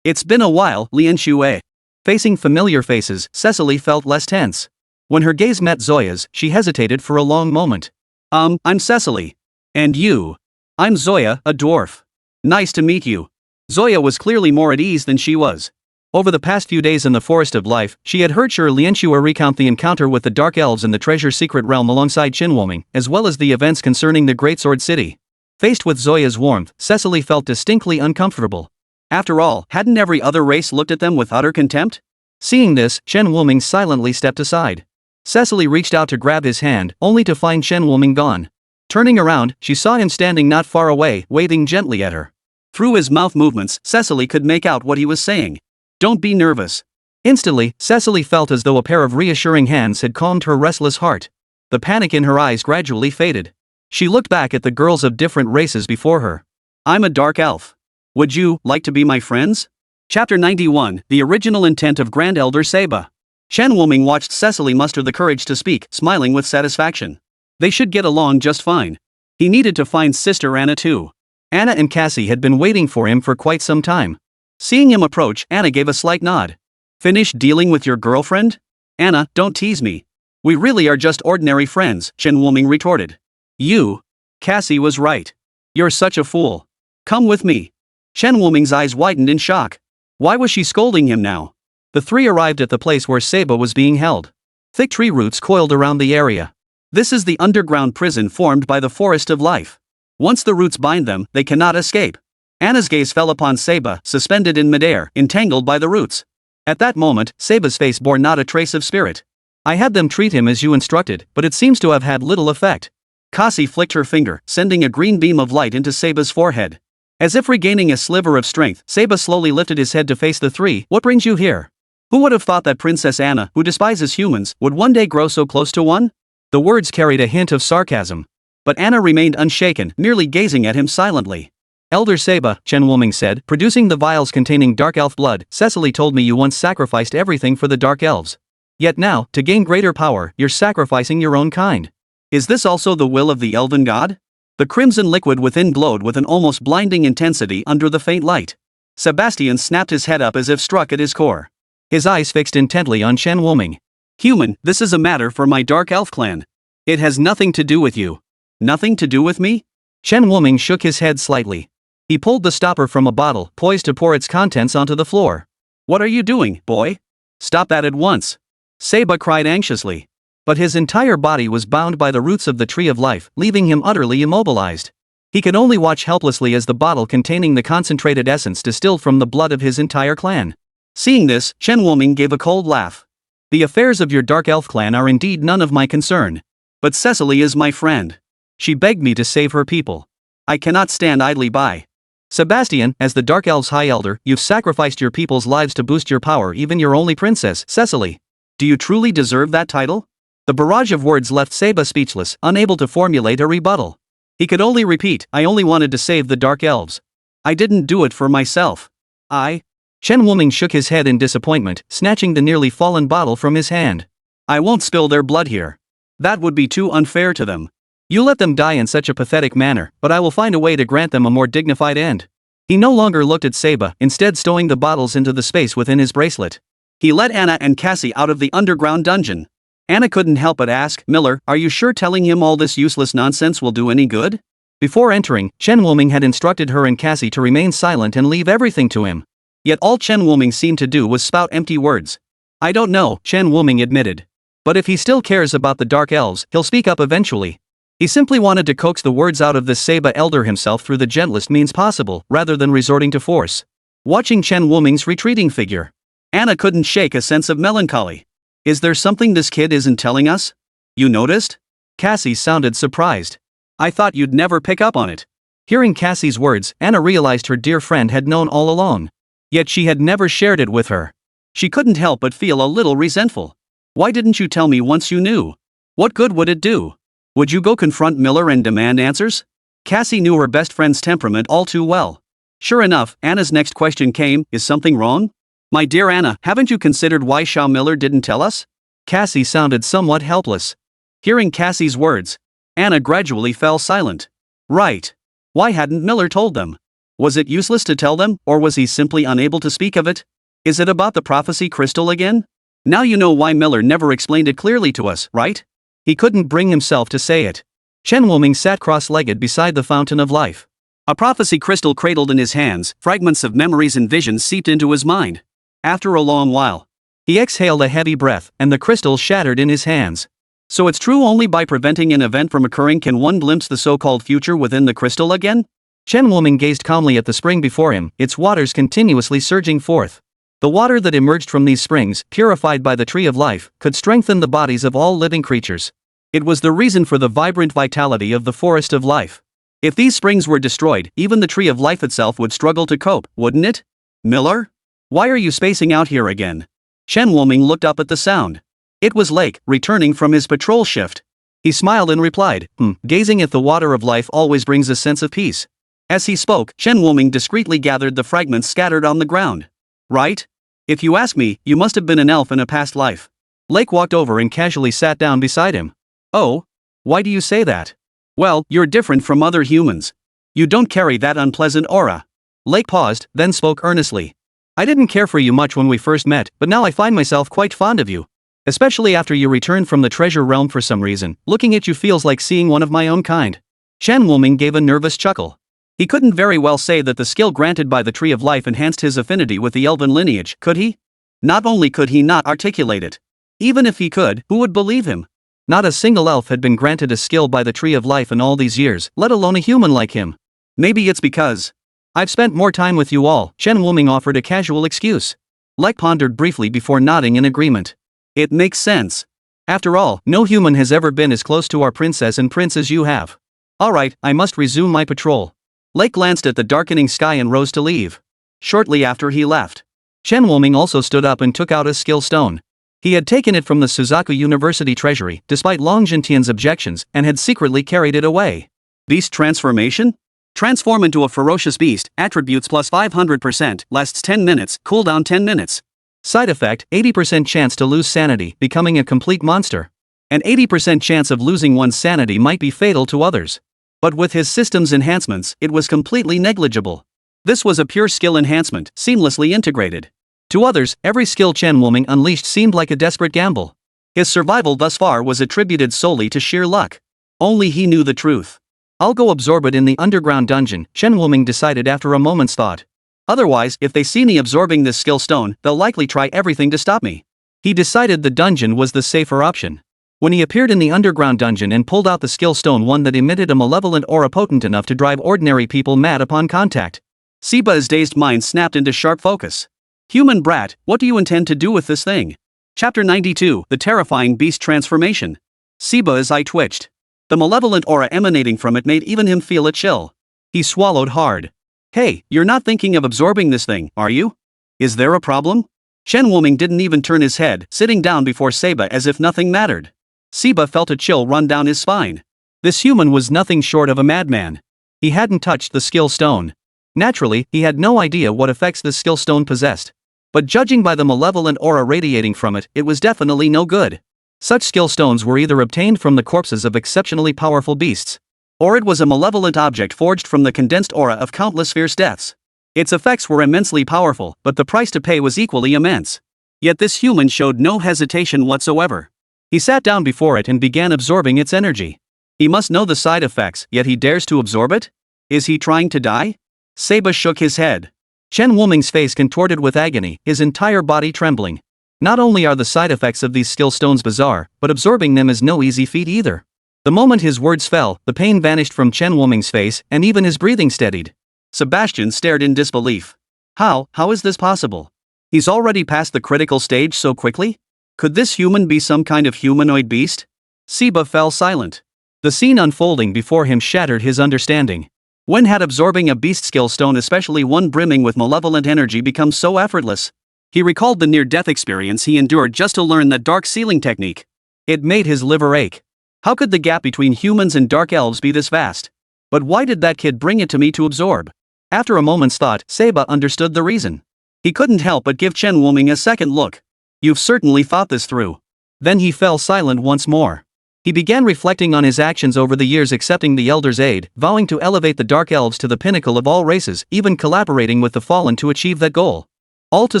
It's been a while, Lianxue. Facing familiar faces, Cecily felt less tense. When her gaze met Zoya's, she hesitated for a long moment. I'm Cecily. And you? I'm Zoya, a dwarf. Nice to meet you. Zoya was clearly more at ease than she was. Over the past few days in the Forest of Life, she had heard Sure Lianxue recount the encounter with the Dark Elves in the Treasure Secret Realm alongside Chinwoming, as well as the events concerning the Great Sword City. Faced with Zoya's warmth, Cecily felt distinctly uncomfortable. After all, hadn't every other race looked at them with utter contempt? Seeing this, Chen Wuming silently stepped aside. Cecily reached out to grab his hand, only to find Chen Wuming gone. Turning around, she saw him standing not far away, waving gently at her. Through his mouth movements, Cecily could make out what he was saying. Don't be nervous. Instantly, Cecily felt as though a pair of reassuring hands had calmed her restless heart. The panic in her eyes gradually faded. She looked back at the girls of different races before her. I'm a dark elf. Would you like to be my friends? Chapter 91, The Original Intent of Grand Elder Seba. Chen Wuming watched Cecily muster the courage to speak, smiling with satisfaction. They should get along just fine. He needed to find Sister Anna too. Anna and Cassie had been waiting for him for quite some time. Seeing him approach, Anna gave a slight nod. Finished dealing with your girlfriend? Anna, don't tease me. We really are just ordinary friends, Chen Wuming retorted. You? Cassie was right. You're such a fool. Come with me. Chen Wuming's eyes widened in shock. Why was she scolding him now? The three arrived at the place where Seba was being held. Thick tree roots coiled around the area. This is the underground prison formed by the forest of life. Once the roots bind them, they cannot escape. Anna's gaze fell upon Seba, suspended in midair, entangled by the roots. At that moment, Seba's face bore not a trace of spirit. I had them treat him as you instructed, but it seems to have had little effect. Cassie flicked her finger, sending a green beam of light into Seba's forehead. As if regaining a sliver of strength, Seba slowly lifted his head to face the three. What brings you here? Who would have thought that Princess Anna, who despises humans, would one day grow so close to one? The words carried a hint of sarcasm. But Anna remained unshaken, merely gazing at him silently. Elder Seba, Chen Wuming said, producing the vials containing dark elf blood, Cecily told me you once sacrificed everything for the dark elves. Yet now, to gain greater power, you're sacrificing your own kind. Is this also the will of the elven god? The crimson liquid within glowed with an almost blinding intensity under the faint light. Sebastian snapped his head up as if struck at his core. His eyes fixed intently on Chen Wuming. Human, this is a matter for my dark elf clan. It has nothing to do with you. Nothing to do with me? Chen Wuming shook his head slightly. He pulled the stopper from a bottle, poised to pour its contents onto the floor. What are you doing, boy? Stop that at once. Seba cried anxiously. But his entire body was bound by the roots of the tree of life, leaving him utterly immobilized. He could only watch helplessly as the bottle containing the concentrated essence distilled from the blood of his entire clan. Seeing this, Chen Wuming gave a cold laugh. The affairs of your dark elf clan are indeed none of my concern. But Cecily is my friend. She begged me to save her people. I cannot stand idly by. Sebastian, as the dark elf's high elder, you've sacrificed your people's lives to boost your power, even your only princess, Cecily. Do you truly deserve that title? The barrage of words left Seba speechless, unable to formulate a rebuttal. He could only repeat, I only wanted to save the dark elves. I didn't do it for myself. Chen Wuming shook his head in disappointment, snatching the nearly fallen bottle from his hand. I won't spill their blood here. That would be too unfair to them. You let them die in such a pathetic manner, but I will find a way to grant them a more dignified end. He no longer looked at Seba, instead stowing the bottles into the space within his bracelet. He let Anna and Cassie out of the underground dungeon. Anna couldn't help but ask, Miller, are you sure telling him all this useless nonsense will do any good? Before entering, Chen Wuming had instructed her and Cassie to remain silent and leave everything to him. Yet all Chen Wuming seemed to do was spout empty words. I don't know, Chen Wuming admitted. But if he still cares about the dark elves, he'll speak up eventually. He simply wanted to coax the words out of the Seba elder himself through the gentlest means possible, rather than resorting to force. Watching Chen Wuming's retreating figure, Anna couldn't shake a sense of melancholy. Is there something this kid isn't telling us? You noticed? Cassie sounded surprised. I thought you'd never pick up on it. Hearing Cassie's words, Anna realized her dear friend had known all along. Yet she had never shared it with her. She couldn't help but feel a little resentful. Why didn't you tell me once you knew? What good would it do? Would you go confront Miller and demand answers? Cassie knew her best friend's temperament all too well. Sure enough, Anna's next question came, is something wrong? My dear Anna, haven't you considered why Xiao Miller didn't tell us? Cassie sounded somewhat helpless. Hearing Cassie's words, Anna gradually fell silent. Right. Why hadn't Miller told them? Was it useless to tell them, or was he simply unable to speak of it? Is it about the prophecy crystal again? Now you know why Miller never explained it clearly to us, right? He couldn't bring himself to say it. Chen Wuming sat cross-legged beside the fountain of life. A prophecy crystal cradled in his hands, fragments of memories and visions seeped into his mind. After a long while, he exhaled a heavy breath, and the crystal shattered in his hands. So it's true only by preventing an event from occurring can one glimpse the so-called future within the crystal again? Chen Wuming gazed calmly at the spring before him, its waters continuously surging forth. The water that emerged from these springs, purified by the tree of life, could strengthen the bodies of all living creatures. It was the reason for the vibrant vitality of the forest of life. If these springs were destroyed, even the tree of life itself would struggle to cope, wouldn't it? Miller? Why are you spacing out here again? Chen Wuming looked up at the sound. It was Lake, returning from his patrol shift. He smiled and replied, gazing at the water of life always brings a sense of peace. As he spoke, Chen Wuming discreetly gathered the fragments scattered on the ground. Right? If you ask me, you must have been an elf in a past life. Lake walked over and casually sat down beside him. Oh? Why do you say that? Well, you're different from other humans. You don't carry that unpleasant aura. Lake paused, then spoke earnestly. I didn't care for you much when we first met, but now I find myself quite fond of you. Especially after you returned from the treasure realm for some reason, looking at you feels like seeing one of my own kind. Chen Wuming gave a nervous chuckle. He couldn't very well say that the skill granted by the Tree of Life enhanced his affinity with the elven lineage, could he? Not only could he not articulate it. Even if he could, who would believe him? Not a single elf had been granted a skill by the Tree of Life in all these years, let alone a human like him. Maybe it's because I've spent more time with you all, Chen Wuming offered a casual excuse. Lek pondered briefly before nodding in agreement. It makes sense. After all, no human has ever been as close to our princess and prince as you have. Alright, I must resume my patrol. Lake glanced at the darkening sky and rose to leave. Shortly after he left, Chen Wuming also stood up and took out a skill stone. He had taken it from the Suzaku University treasury, despite Long Jintian's objections, and had secretly carried it away. Beast transformation? Transform into a ferocious beast, attributes plus 500%, lasts 10 minutes, cooldown 10 minutes. Side effect, 80% chance to lose sanity, becoming a complete monster. An 80% chance of losing one's sanity might be fatal to others. But with his system's enhancements, it was completely negligible. This was a pure skill enhancement, seamlessly integrated. To others, every skill Chen Wuming unleashed seemed like a desperate gamble. His survival thus far was attributed solely to sheer luck. Only he knew the truth. I'll go absorb it in the underground dungeon, Chen Wuming decided after a moment's thought. Otherwise, if they see me absorbing this skill stone, they'll likely try everything to stop me. He decided the dungeon was the safer option. When he appeared in the underground dungeon and pulled out the skill stone, one that emitted a malevolent aura potent enough to drive ordinary people mad upon contact, Siba's dazed mind snapped into sharp focus. Human brat, what do you intend to do with this thing? Chapter 92, The Terrifying Beast Transformation. Siba's eye twitched. The malevolent aura emanating from it made even him feel a chill. He swallowed hard. Hey, you're not thinking of absorbing this thing, are you? Is there a problem? Chen Wuming didn't even turn his head, sitting down before Seba as if nothing mattered. Seba felt a chill run down his spine. This human was nothing short of a madman. He hadn't touched the skill stone. Naturally, he had no idea what effects the skill stone possessed. But judging by the malevolent aura radiating from it, it was definitely no good. Such skill stones were either obtained from the corpses of exceptionally powerful beasts, or it was a malevolent object forged from the condensed aura of countless fierce deaths. Its effects were immensely powerful, but the price to pay was equally immense. Yet this human showed no hesitation whatsoever. He sat down before it and began absorbing its energy. He must know the side effects, yet he dares to absorb it? Is he trying to die? Seba shook his head. Chen Wuming's face contorted with agony, his entire body trembling. Not only are the side effects of these skill stones bizarre, but absorbing them is no easy feat either. The moment his words fell, the pain vanished from Chen Wuming's face, and even his breathing steadied. Sebastian stared in disbelief. How is this possible? He's already past the critical stage so quickly? Could this human be some kind of humanoid beast? Seba fell silent. The scene unfolding before him shattered his understanding. When had absorbing a beast skill stone, especially one brimming with malevolent energy, become so effortless? He recalled the near-death experience he endured just to learn that dark sealing technique. It made his liver ache. How could the gap between humans and dark elves be this vast? But why did that kid bring it to me to absorb? After a moment's thought, Seba understood the reason. He couldn't help but give Chen Wuming a second look. You've certainly thought this through. Then he fell silent once more. He began reflecting on his actions over the years, accepting the Elder's aid, vowing to elevate the Dark Elves to the pinnacle of all races, even collaborating with the Fallen to achieve that goal. All to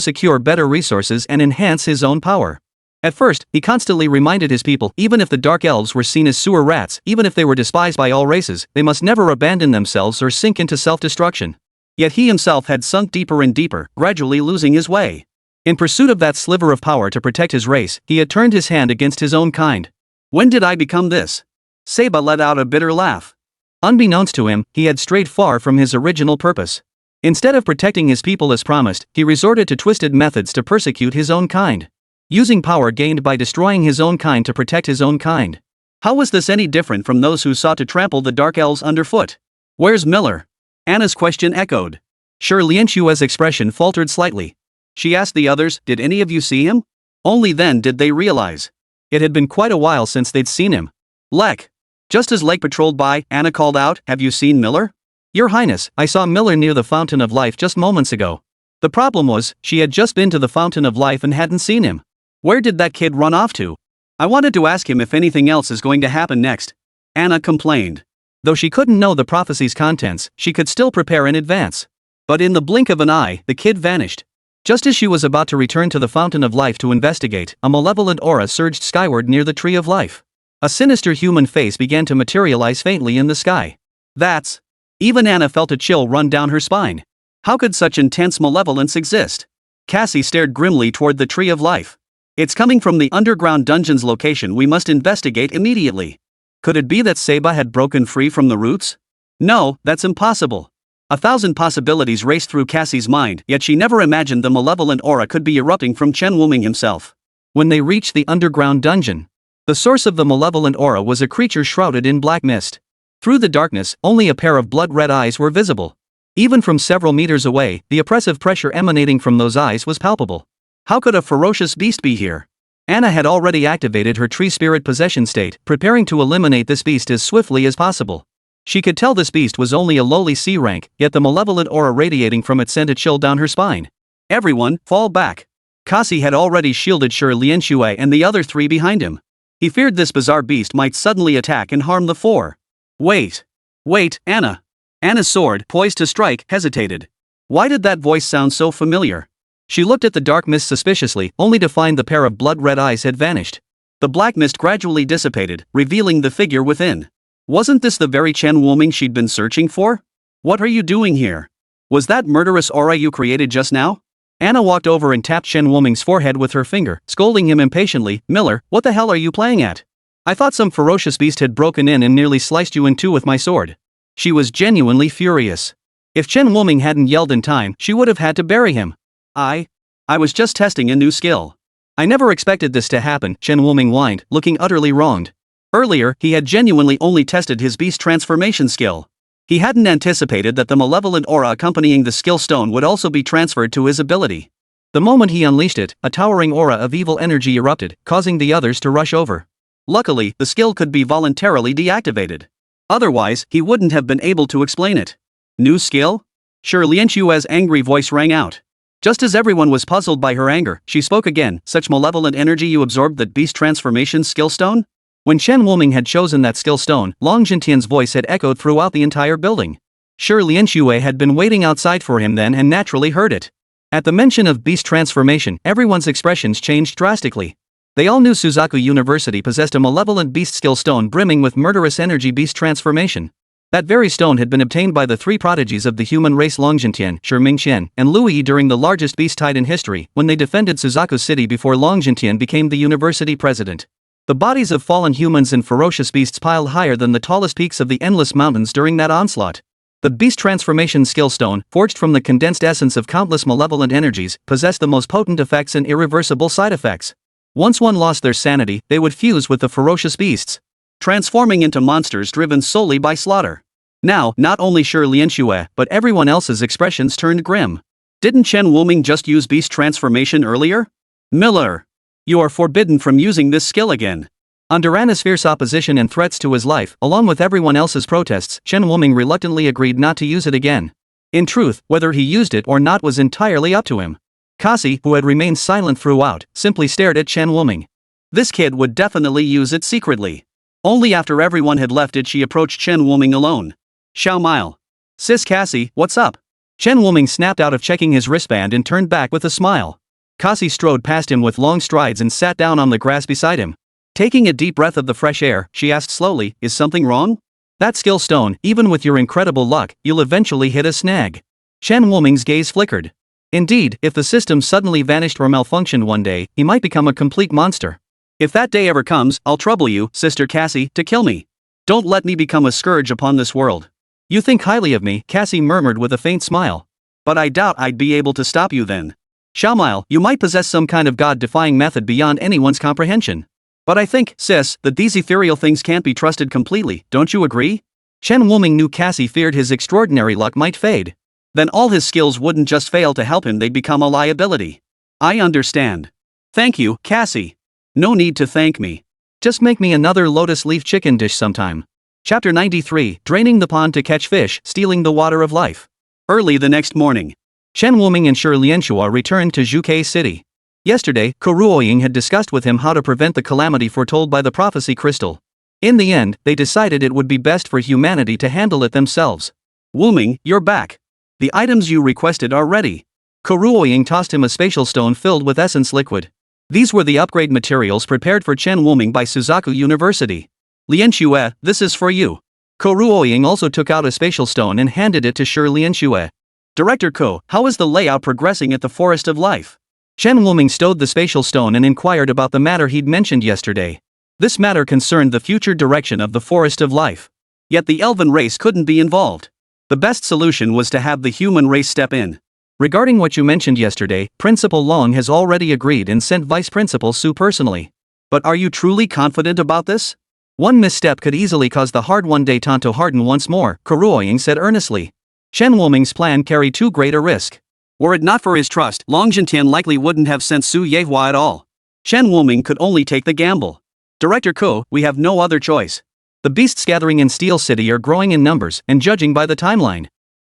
secure better resources and enhance his own power. At first, he constantly reminded his people, even if the Dark Elves were seen as sewer rats, even if they were despised by all races, they must never abandon themselves or sink into self-destruction. Yet he himself had sunk deeper and deeper, gradually losing his way. In pursuit of that sliver of power to protect his race, he had turned his hand against his own kind. When did I become this? Seba let out a bitter laugh. Unbeknownst to him, he had strayed far from his original purpose. Instead of protecting his people as promised, he resorted to twisted methods to persecute his own kind. Using power gained by destroying his own kind to protect his own kind. How was this any different from those who sought to trample the Dark Elves underfoot? Where's Miller? Anna's question echoed. Sure, Lianxue's expression faltered slightly. She asked the others, did any of you see him? Only then did they realize. It had been quite a while since they'd seen him. Lek. Just as Lake patrolled by, Anna called out, have you seen Miller? Your Highness, I saw Miller near the Fountain of Life just moments ago. The problem was, she had just been to the Fountain of Life and hadn't seen him. Where did that kid run off to? I wanted to ask him if anything else is going to happen next. Anna complained. Though she couldn't know the prophecy's contents, she could still prepare in advance. But in the blink of an eye, the kid vanished. Just as she was about to return to the Fountain of Life to investigate, a malevolent aura surged skyward near the Tree of Life. A sinister human face began to materialize faintly in the sky. That's... Even Anna felt a chill run down her spine. How could such intense malevolence exist? Cassie stared grimly toward the Tree of Life. It's coming from the underground dungeon's location. We must investigate immediately. Could it be that Seba had broken free from the roots? No, that's impossible. 1,000 possibilities raced through Cassie's mind, yet she never imagined the malevolent aura could be erupting from Chen Wuming himself. When they reached the underground dungeon, the source of the malevolent aura was a creature shrouded in black mist. Through the darkness, only a pair of blood-red eyes were visible. Even from several meters away, the oppressive pressure emanating from those eyes was palpable. How could a ferocious beast be here? Anna had already activated her tree spirit possession state, preparing to eliminate this beast as swiftly as possible. She could tell this beast was only a lowly C rank, yet the malevolent aura radiating from it sent a chill down her spine. Everyone, fall back. Cassie had already shielded Shi Lianxue and the other three behind him. He feared this bizarre beast might suddenly attack and harm the four. Wait, Anna. Anna's sword, poised to strike, hesitated. Why did that voice sound so familiar? She looked at the dark mist suspiciously, only to find the pair of blood-red eyes had vanished. The black mist gradually dissipated, revealing the figure within. Wasn't this the very Chen Wuming she'd been searching for? What are you doing here? Was that murderous aura you created just now? Anna walked over and tapped Chen Wuming's forehead with her finger, scolding him impatiently. Miller, what the hell are you playing at? I thought some ferocious beast had broken in and nearly sliced you in two with my sword. She was genuinely furious. If Chen Wuming hadn't yelled in time, she would have had to bury him. I was just testing a new skill. I never expected this to happen, Chen Wuming whined, looking utterly wronged. Earlier, he had genuinely only tested his beast transformation skill. He hadn't anticipated that the malevolent aura accompanying the skill stone would also be transferred to his ability. The moment he unleashed it, a towering aura of evil energy erupted, causing the others to rush over. Luckily, the skill could be voluntarily deactivated. Otherwise, he wouldn't have been able to explain it. New skill? Shi Lianxue's angry voice rang out. Just as everyone was puzzled by her anger, she spoke again. Such malevolent energy you absorbed that beast transformation skill stone? When Chen Wuming had chosen that skill stone, Long Jintian's voice had echoed throughout the entire building. Shi Lianxue had been waiting outside for him then and naturally heard it. At the mention of beast transformation, everyone's expressions changed drastically. They all knew Suzaku University possessed a malevolent beast skill stone brimming with murderous energy beast transformation. That very stone had been obtained by the three prodigies of the human race Long Jintian, Shi Mingqian, and Lu Yi during the largest beast tide in history, when they defended Suzaku City before Long Jintian became the university president. The bodies of fallen humans and ferocious beasts piled higher than the tallest peaks of the endless mountains during that onslaught. The beast transformation skill stone, forged from the condensed essence of countless malevolent energies, possessed the most potent effects and irreversible side effects. Once one lost their sanity, they would fuse with the ferocious beasts, transforming into monsters driven solely by slaughter. Now, not only Shi Lianxue, but everyone else's expressions turned grim. Didn't Chen Wuming just use beast transformation earlier? Miller! You are forbidden from using this skill again. Under Anna's fierce opposition and threats to his life, along with everyone else's protests, Chen Wuming reluctantly agreed not to use it again. In truth, whether he used it or not was entirely up to him. Cassie, who had remained silent throughout, simply stared at Chen Wuming. This kid would definitely use it secretly. Only after everyone had left did she approach Chen Wuming alone. Xiao Mile. Sis Cassie, what's up? Chen Wuming snapped out of checking his wristband and turned back with a smile. Cassie strode past him with long strides and sat down on the grass beside him. Taking a deep breath of the fresh air, she asked slowly, is something wrong? That skill stone, even with your incredible luck, you'll eventually hit a snag. Chen Wuming's gaze flickered. Indeed, if the system suddenly vanished or malfunctioned one day, he might become a complete monster. If that day ever comes, I'll trouble you, Sister Cassie, to kill me. Don't let me become a scourge upon this world. You think highly of me, Cassie murmured with a faint smile. But I doubt I'd be able to stop you then. Xiaomile, you might possess some kind of god-defying method beyond anyone's comprehension. But I think, sis, that these ethereal things can't be trusted completely, don't you agree? Chen Wuming knew Cassie feared his extraordinary luck might fade. Then all his skills wouldn't just fail to help him, they'd become a liability. I understand. Thank you, Cassie. No need to thank me. Just make me another lotus leaf chicken dish sometime. Chapter 93, Draining the Pond to Catch Fish, Stealing the Water of Life. Early the next morning, Chen Wuming and Shi Lianxue returned to Zhuke City. Yesterday, Kuruoying had discussed with him how to prevent the calamity foretold by the prophecy crystal. In the end, they decided it would be best for humanity to handle it themselves. Wuming, you're back. The items you requested are ready. Kuruoying tossed him a spatial stone filled with essence liquid. These were the upgrade materials prepared for Chen Wuming by Suzaku University. Lianxue, this is for you. Kuruoying also took out a spatial stone and handed it to Shi Lianxue. Director Ko, how is the layout progressing at the Forest of Life? Chen Wuming stowed the spatial stone and inquired about the matter he'd mentioned yesterday. This matter concerned the future direction of the Forest of Life. Yet the elven race couldn't be involved. The best solution was to have the human race step in. Regarding what you mentioned yesterday, Principal Long has already agreed and sent Vice Principal Su personally. But are you truly confident about this? One misstep could easily cause the hard-won détente to harden once more, Kuruoying said earnestly. Chen Wuming's plan carried too great a risk. Were it not for his trust, Long Jintian likely wouldn't have sent Su Yehua at all. Chen Wuming could only take the gamble. Director Ko, we have no other choice. The beasts gathering in Steel City are growing in numbers, and judging by the timeline,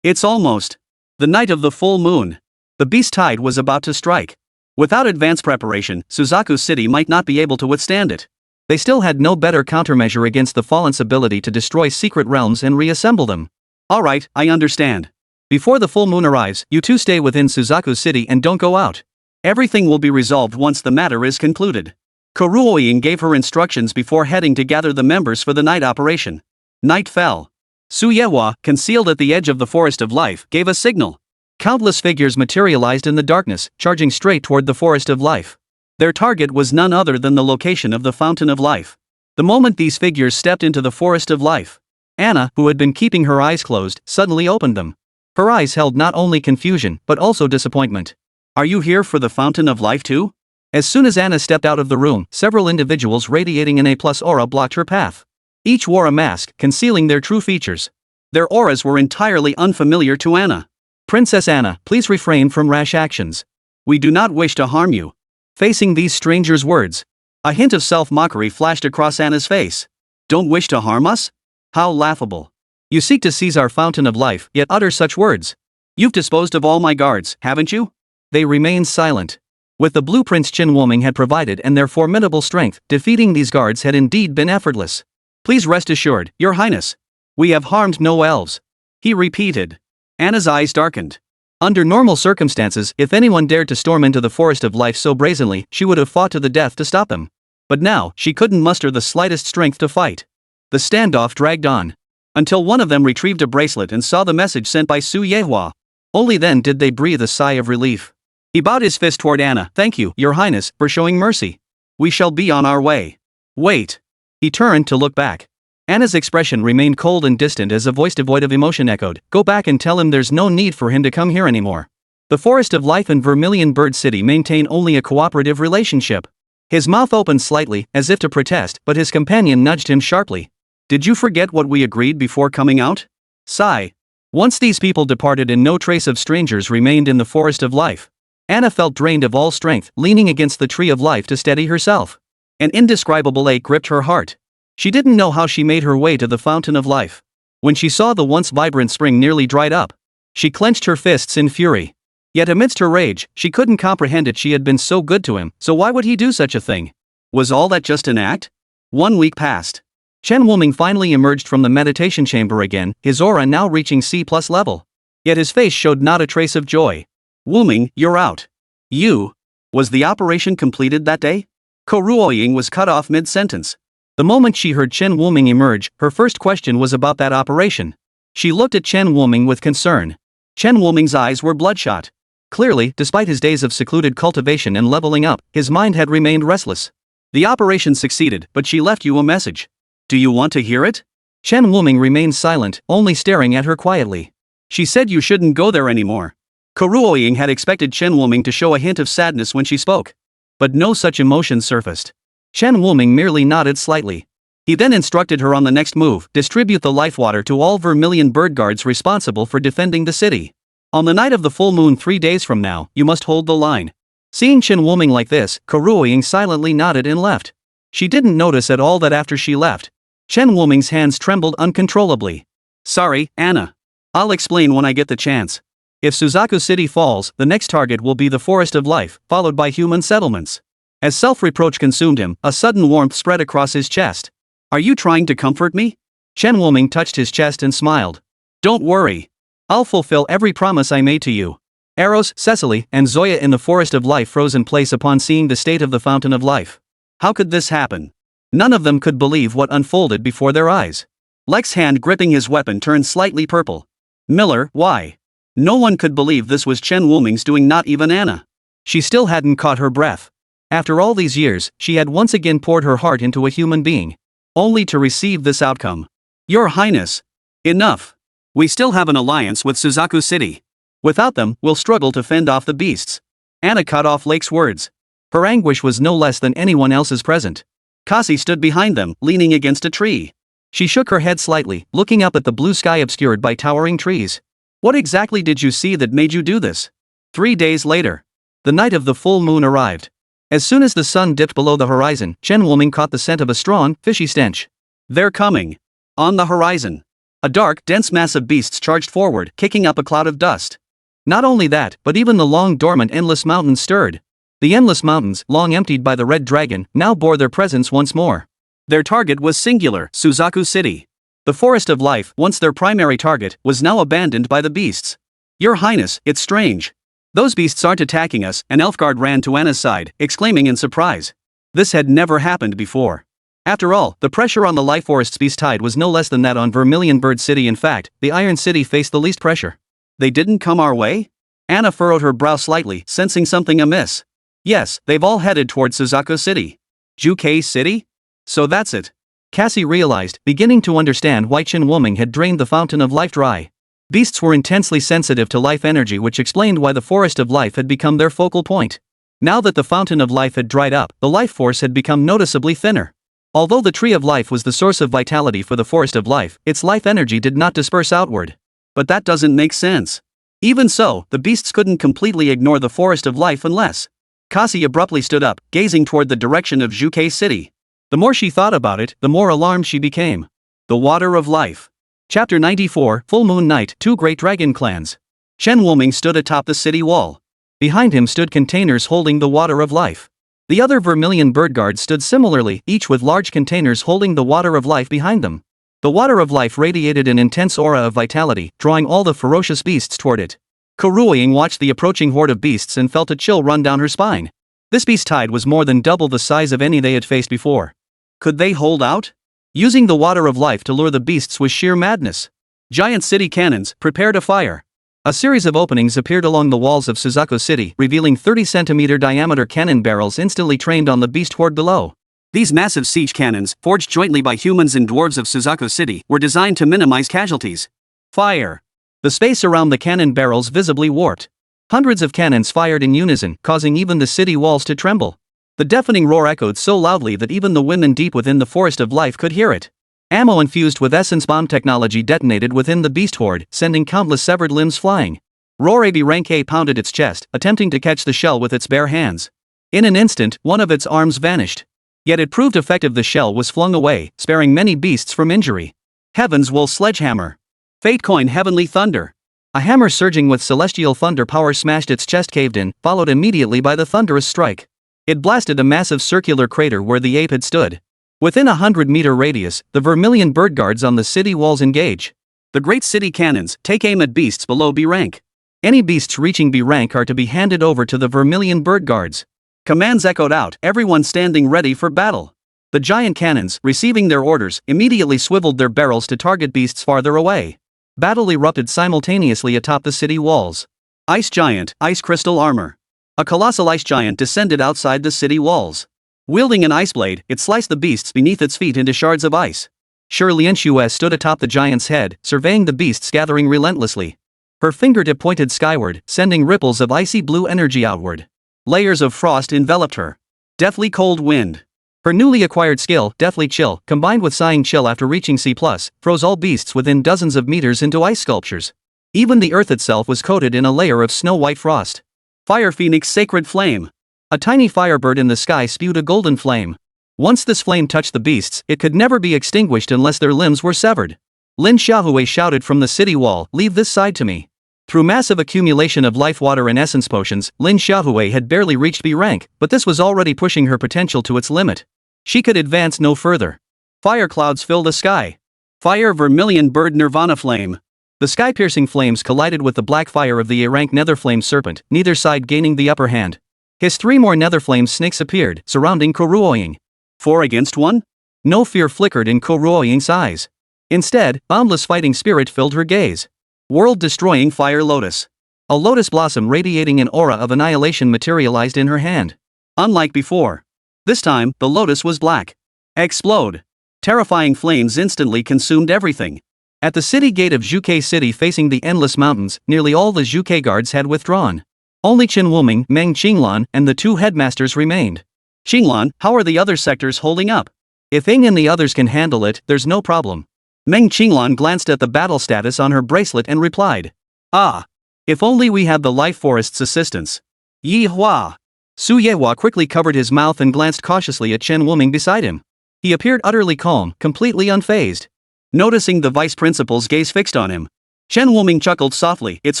it's almost the night of the full moon. The beast tide was about to strike. Without advance preparation, Suzaku City might not be able to withstand it. They still had no better countermeasure against the Fallen's ability to destroy secret realms and reassemble them. Alright, I understand. Before the full moon arrives, you two stay within Suzaku City and don't go out. Everything will be resolved once the matter is concluded. Kuruoying gave her instructions before heading to gather the members for the night operation. Night fell. Su Yehua, concealed at the edge of the Forest of Life, gave a signal. Countless figures materialized in the darkness, charging straight toward the Forest of Life. Their target was none other than the location of the Fountain of Life. The moment these figures stepped into the Forest of Life, Anna, who had been keeping her eyes closed, suddenly opened them. Her eyes held not only confusion, but also disappointment. Are you here for the Fountain of Life too? As soon as Anna stepped out of the room, several individuals radiating an A+ aura blocked her path. Each wore a mask, concealing their true features. Their auras were entirely unfamiliar to Anna. Princess Anna, please refrain from rash actions. We do not wish to harm you. Facing these strangers' words, a hint of self-mockery flashed across Anna's face. Don't wish to harm us? How laughable. You seek to seize our Fountain of Life, yet utter such words. You've disposed of all my guards, haven't you? They remained silent. With the blueprints Chen Wuming had provided and their formidable strength, defeating these guards had indeed been effortless. Please rest assured, Your Highness. We have harmed no elves. He repeated. Anna's eyes darkened. Under normal circumstances, if anyone dared to storm into the Forest of Life so brazenly, she would have fought to the death to stop them. But now, she couldn't muster the slightest strength to fight. The standoff dragged on. Until one of them retrieved a bracelet and saw the message sent by Su Yehua. Only then did they breathe a sigh of relief. He bowed his fist toward Anna. Thank you, Your Highness, for showing mercy. We shall be on our way. Wait. He turned to look back. Anna's expression remained cold and distant as a voice devoid of emotion echoed. Go back and tell him there's no need for him to come here anymore. The Forest of Life and Vermilion Bird City maintain only a cooperative relationship. His mouth opened slightly, as if to protest, but his companion nudged him sharply. Did you forget what we agreed before coming out? Sigh. Once these people departed and no trace of strangers remained in the Forest of Life, Anna felt drained of all strength, leaning against the Tree of Life to steady herself. An indescribable ache gripped her heart. She didn't know how she made her way to the Fountain of Life. When she saw the once vibrant spring nearly dried up, she clenched her fists in fury. Yet amidst her rage, she couldn't comprehend it. She had been so good to him, so why would he do such a thing? Was all that just an act? 1 week passed. Chen Wuming finally emerged from the meditation chamber again, his aura now reaching C+ level. Yet his face showed not a trace of joy. Wuming, you're out. You. Was the operation completed that day? Kuruoying was cut off mid-sentence. The moment she heard Chen Wuming emerge, her first question was about that operation. She looked at Chen Wuming with concern. Chen Wuming's eyes were bloodshot. Clearly, despite his days of secluded cultivation and leveling up, his mind had remained restless. The operation succeeded, but she left you a message. Do you want to hear it? Chen Wuming remained silent, only staring at her quietly. She said you shouldn't go there anymore. Kuruoying had expected Chen Wuming to show a hint of sadness when she spoke. But no such emotion surfaced. Chen Wuming merely nodded slightly. He then instructed her on the next move: distribute the life water to all Vermilion Bird guards responsible for defending the city. On the night of the full moon 3 days from now, you must hold the line. Seeing Chen Wuming like this, Kuruoying silently nodded and left. She didn't notice at all that after she left, Chen Wuming's hands trembled uncontrollably. Sorry, Anna. I'll explain when I get the chance. If Suzaku City falls, the next target will be the Forest of Life, followed by human settlements. As self-reproach consumed him, a sudden warmth spread across his chest. Are you trying to comfort me? Chen Wuming touched his chest and smiled. Don't worry. I'll fulfill every promise I made to you. Eros, Cecily, and Zoya in the Forest of Life froze in place upon seeing the state of the Fountain of Life. How could this happen? None of them could believe what unfolded before their eyes. Lex's hand gripping his weapon turned slightly purple. Miller, why? No one could believe this was Chen Wuming's doing, not even Anna. She still hadn't caught her breath. After all these years, she had once again poured her heart into a human being. Only to receive this outcome. Your Highness. Enough. We still have an alliance with Suzaku City. Without them, we'll struggle to fend off the beasts. Anna cut off Lake's words. Her anguish was no less than anyone else's present. Cassie stood behind them, leaning against a tree. She shook her head slightly, looking up at the blue sky obscured by towering trees. What exactly did you see that made you do this? 3 days later. The night of the full moon arrived. As soon as the sun dipped below the horizon, Chen Wuming caught the scent of a strong, fishy stench. They're coming. On the horizon. A dark, dense mass of beasts charged forward, kicking up a cloud of dust. Not only that, but even the long-dormant Endless Mountains stirred. The Endless Mountains, long emptied by the Red Dragon, now bore their presence once more. Their target was singular, Suzaku City. The Forest of Life, once their primary target, was now abandoned by the beasts. Your Highness, it's strange. Those beasts aren't attacking us, and Elfgard ran to Anna's side, exclaiming in surprise. This had never happened before. After all, the pressure on the Life Forest's beast tide was no less than that on Vermilion Bird City. In fact, the Iron City faced the least pressure. They didn't come our way? Anna furrowed her brow slightly, sensing something amiss. Yes, they've all headed toward Suzaku City. Juke City? So that's it. Cassie realized, beginning to understand why Chen Wuming had drained the Fountain of Life dry. Beasts were intensely sensitive to life energy, which explained why the Forest of Life had become their focal point. Now that the Fountain of Life had dried up, the life force had become noticeably thinner. Although the Tree of Life was the source of vitality for the Forest of Life, its life energy did not disperse outward. But that doesn't make sense. Even so, the beasts couldn't completely ignore the Forest of Life unless... Cassie abruptly stood up, gazing toward the direction of Juke City. The more she thought about it, the more alarmed she became. The Water of Life. Chapter 94, Full Moon Night, 2 Great Dragon Clans. Chen Wuming stood atop the city wall. Behind him stood containers holding the Water of Life. The other Vermilion Bird Guards stood similarly, each with large containers holding the Water of Life behind them. The Water of Life radiated an intense aura of vitality, drawing all the ferocious beasts toward it. Kuruiying watched the approaching horde of beasts and felt a chill run down her spine. This beast tide was more than double the size of any they had faced before. Could they hold out? Using the Water of Life to lure the beasts was sheer madness. Giant city cannons, prepare to fire. A series of openings appeared along the walls of Suzaku City, revealing 30-centimeter diameter cannon barrels instantly trained on the beast horde below. These massive siege cannons, forged jointly by humans and dwarves of Suzaku City, were designed to minimize casualties. Fire! The space around the cannon barrels visibly warped. Hundreds of cannons fired in unison, causing even the city walls to tremble. The deafening roar echoed so loudly that even the women deep within the Forest of Life could hear it. Ammo infused with essence bomb technology detonated within the beast horde, sending countless severed limbs flying. Roar AB Rank A pounded its chest, attempting to catch the shell with its bare hands. In an instant, one of its arms vanished. Yet it proved effective. The shell was flung away, sparing many beasts from injury. Heaven's Wool Sledgehammer. Fate Coin Heavenly Thunder. A hammer surging with celestial thunder power smashed its chest caved in, followed immediately by the thunderous strike. It blasted a massive circular crater where the ape had stood. Within a 100-meter radius, the Vermilion Bird Guards on the city walls engage. The great city cannons take aim at beasts below B rank. Any beasts reaching B rank are to be handed over to the Vermilion Bird Guards. Commands echoed out, everyone standing ready for battle. The giant cannons, receiving their orders, immediately swiveled their barrels to target beasts farther away. Battle erupted simultaneously atop the city walls. Ice Giant, Ice Crystal Armor. A colossal ice giant descended outside the city walls. Wielding an ice blade, it sliced the beasts beneath its feet into shards of ice. Shi Lianxue stood atop the giant's head, surveying the beasts gathering relentlessly. Her fingertip pointed skyward, sending ripples of icy blue energy outward. Layers of frost enveloped her. Deathly cold wind. Her newly acquired skill, Deathly Chill, combined with Sighing Chill after reaching C+, froze all beasts within dozens of meters into ice sculptures. Even the earth itself was coated in a layer of snow-white frost. Fire Phoenix Sacred Flame. A tiny firebird in the sky spewed a golden flame. Once this flame touched the beasts, it could never be extinguished unless their limbs were severed. Lin Xiaohui shouted from the city wall, "Leave this side to me." Through massive accumulation of life water and essence potions, Lin Xiaohui had barely reached B rank, but this was already pushing her potential to its limit. She could advance no further. Fire clouds fill the sky. Fire Vermilion Bird Nirvana Flame. The sky-piercing flames collided with the black fire of the A-rank Netherflame Serpent, neither side gaining the upper hand. His 3 more Netherflame snakes appeared, surrounding Kuruoying. 4 against 1? No fear flickered in Kuruoying's eyes. Instead, boundless fighting spirit filled her gaze. World-destroying Fire Lotus. A lotus blossom radiating an aura of annihilation materialized in her hand. Unlike before. This time, the lotus was black. Explode. Terrifying flames instantly consumed everything. At the city gate of Zhuke City facing the endless mountains, nearly all the Zhuke guards had withdrawn. Only Qin Wuming, Meng Qinglan, and the 2 headmasters remained. Qinglan, how are the other sectors holding up? If Ing and the others can handle it, there's no problem. Meng Qinglan glanced at the battle status on her bracelet and replied. Ah. If only we had the Life Forest's assistance. Yi Hua. Su Yehua quickly covered his mouth and glanced cautiously at Chen Wuming beside him. He appeared utterly calm, completely unfazed. Noticing the vice principal's gaze fixed on him, Chen Wuming chuckled softly. It's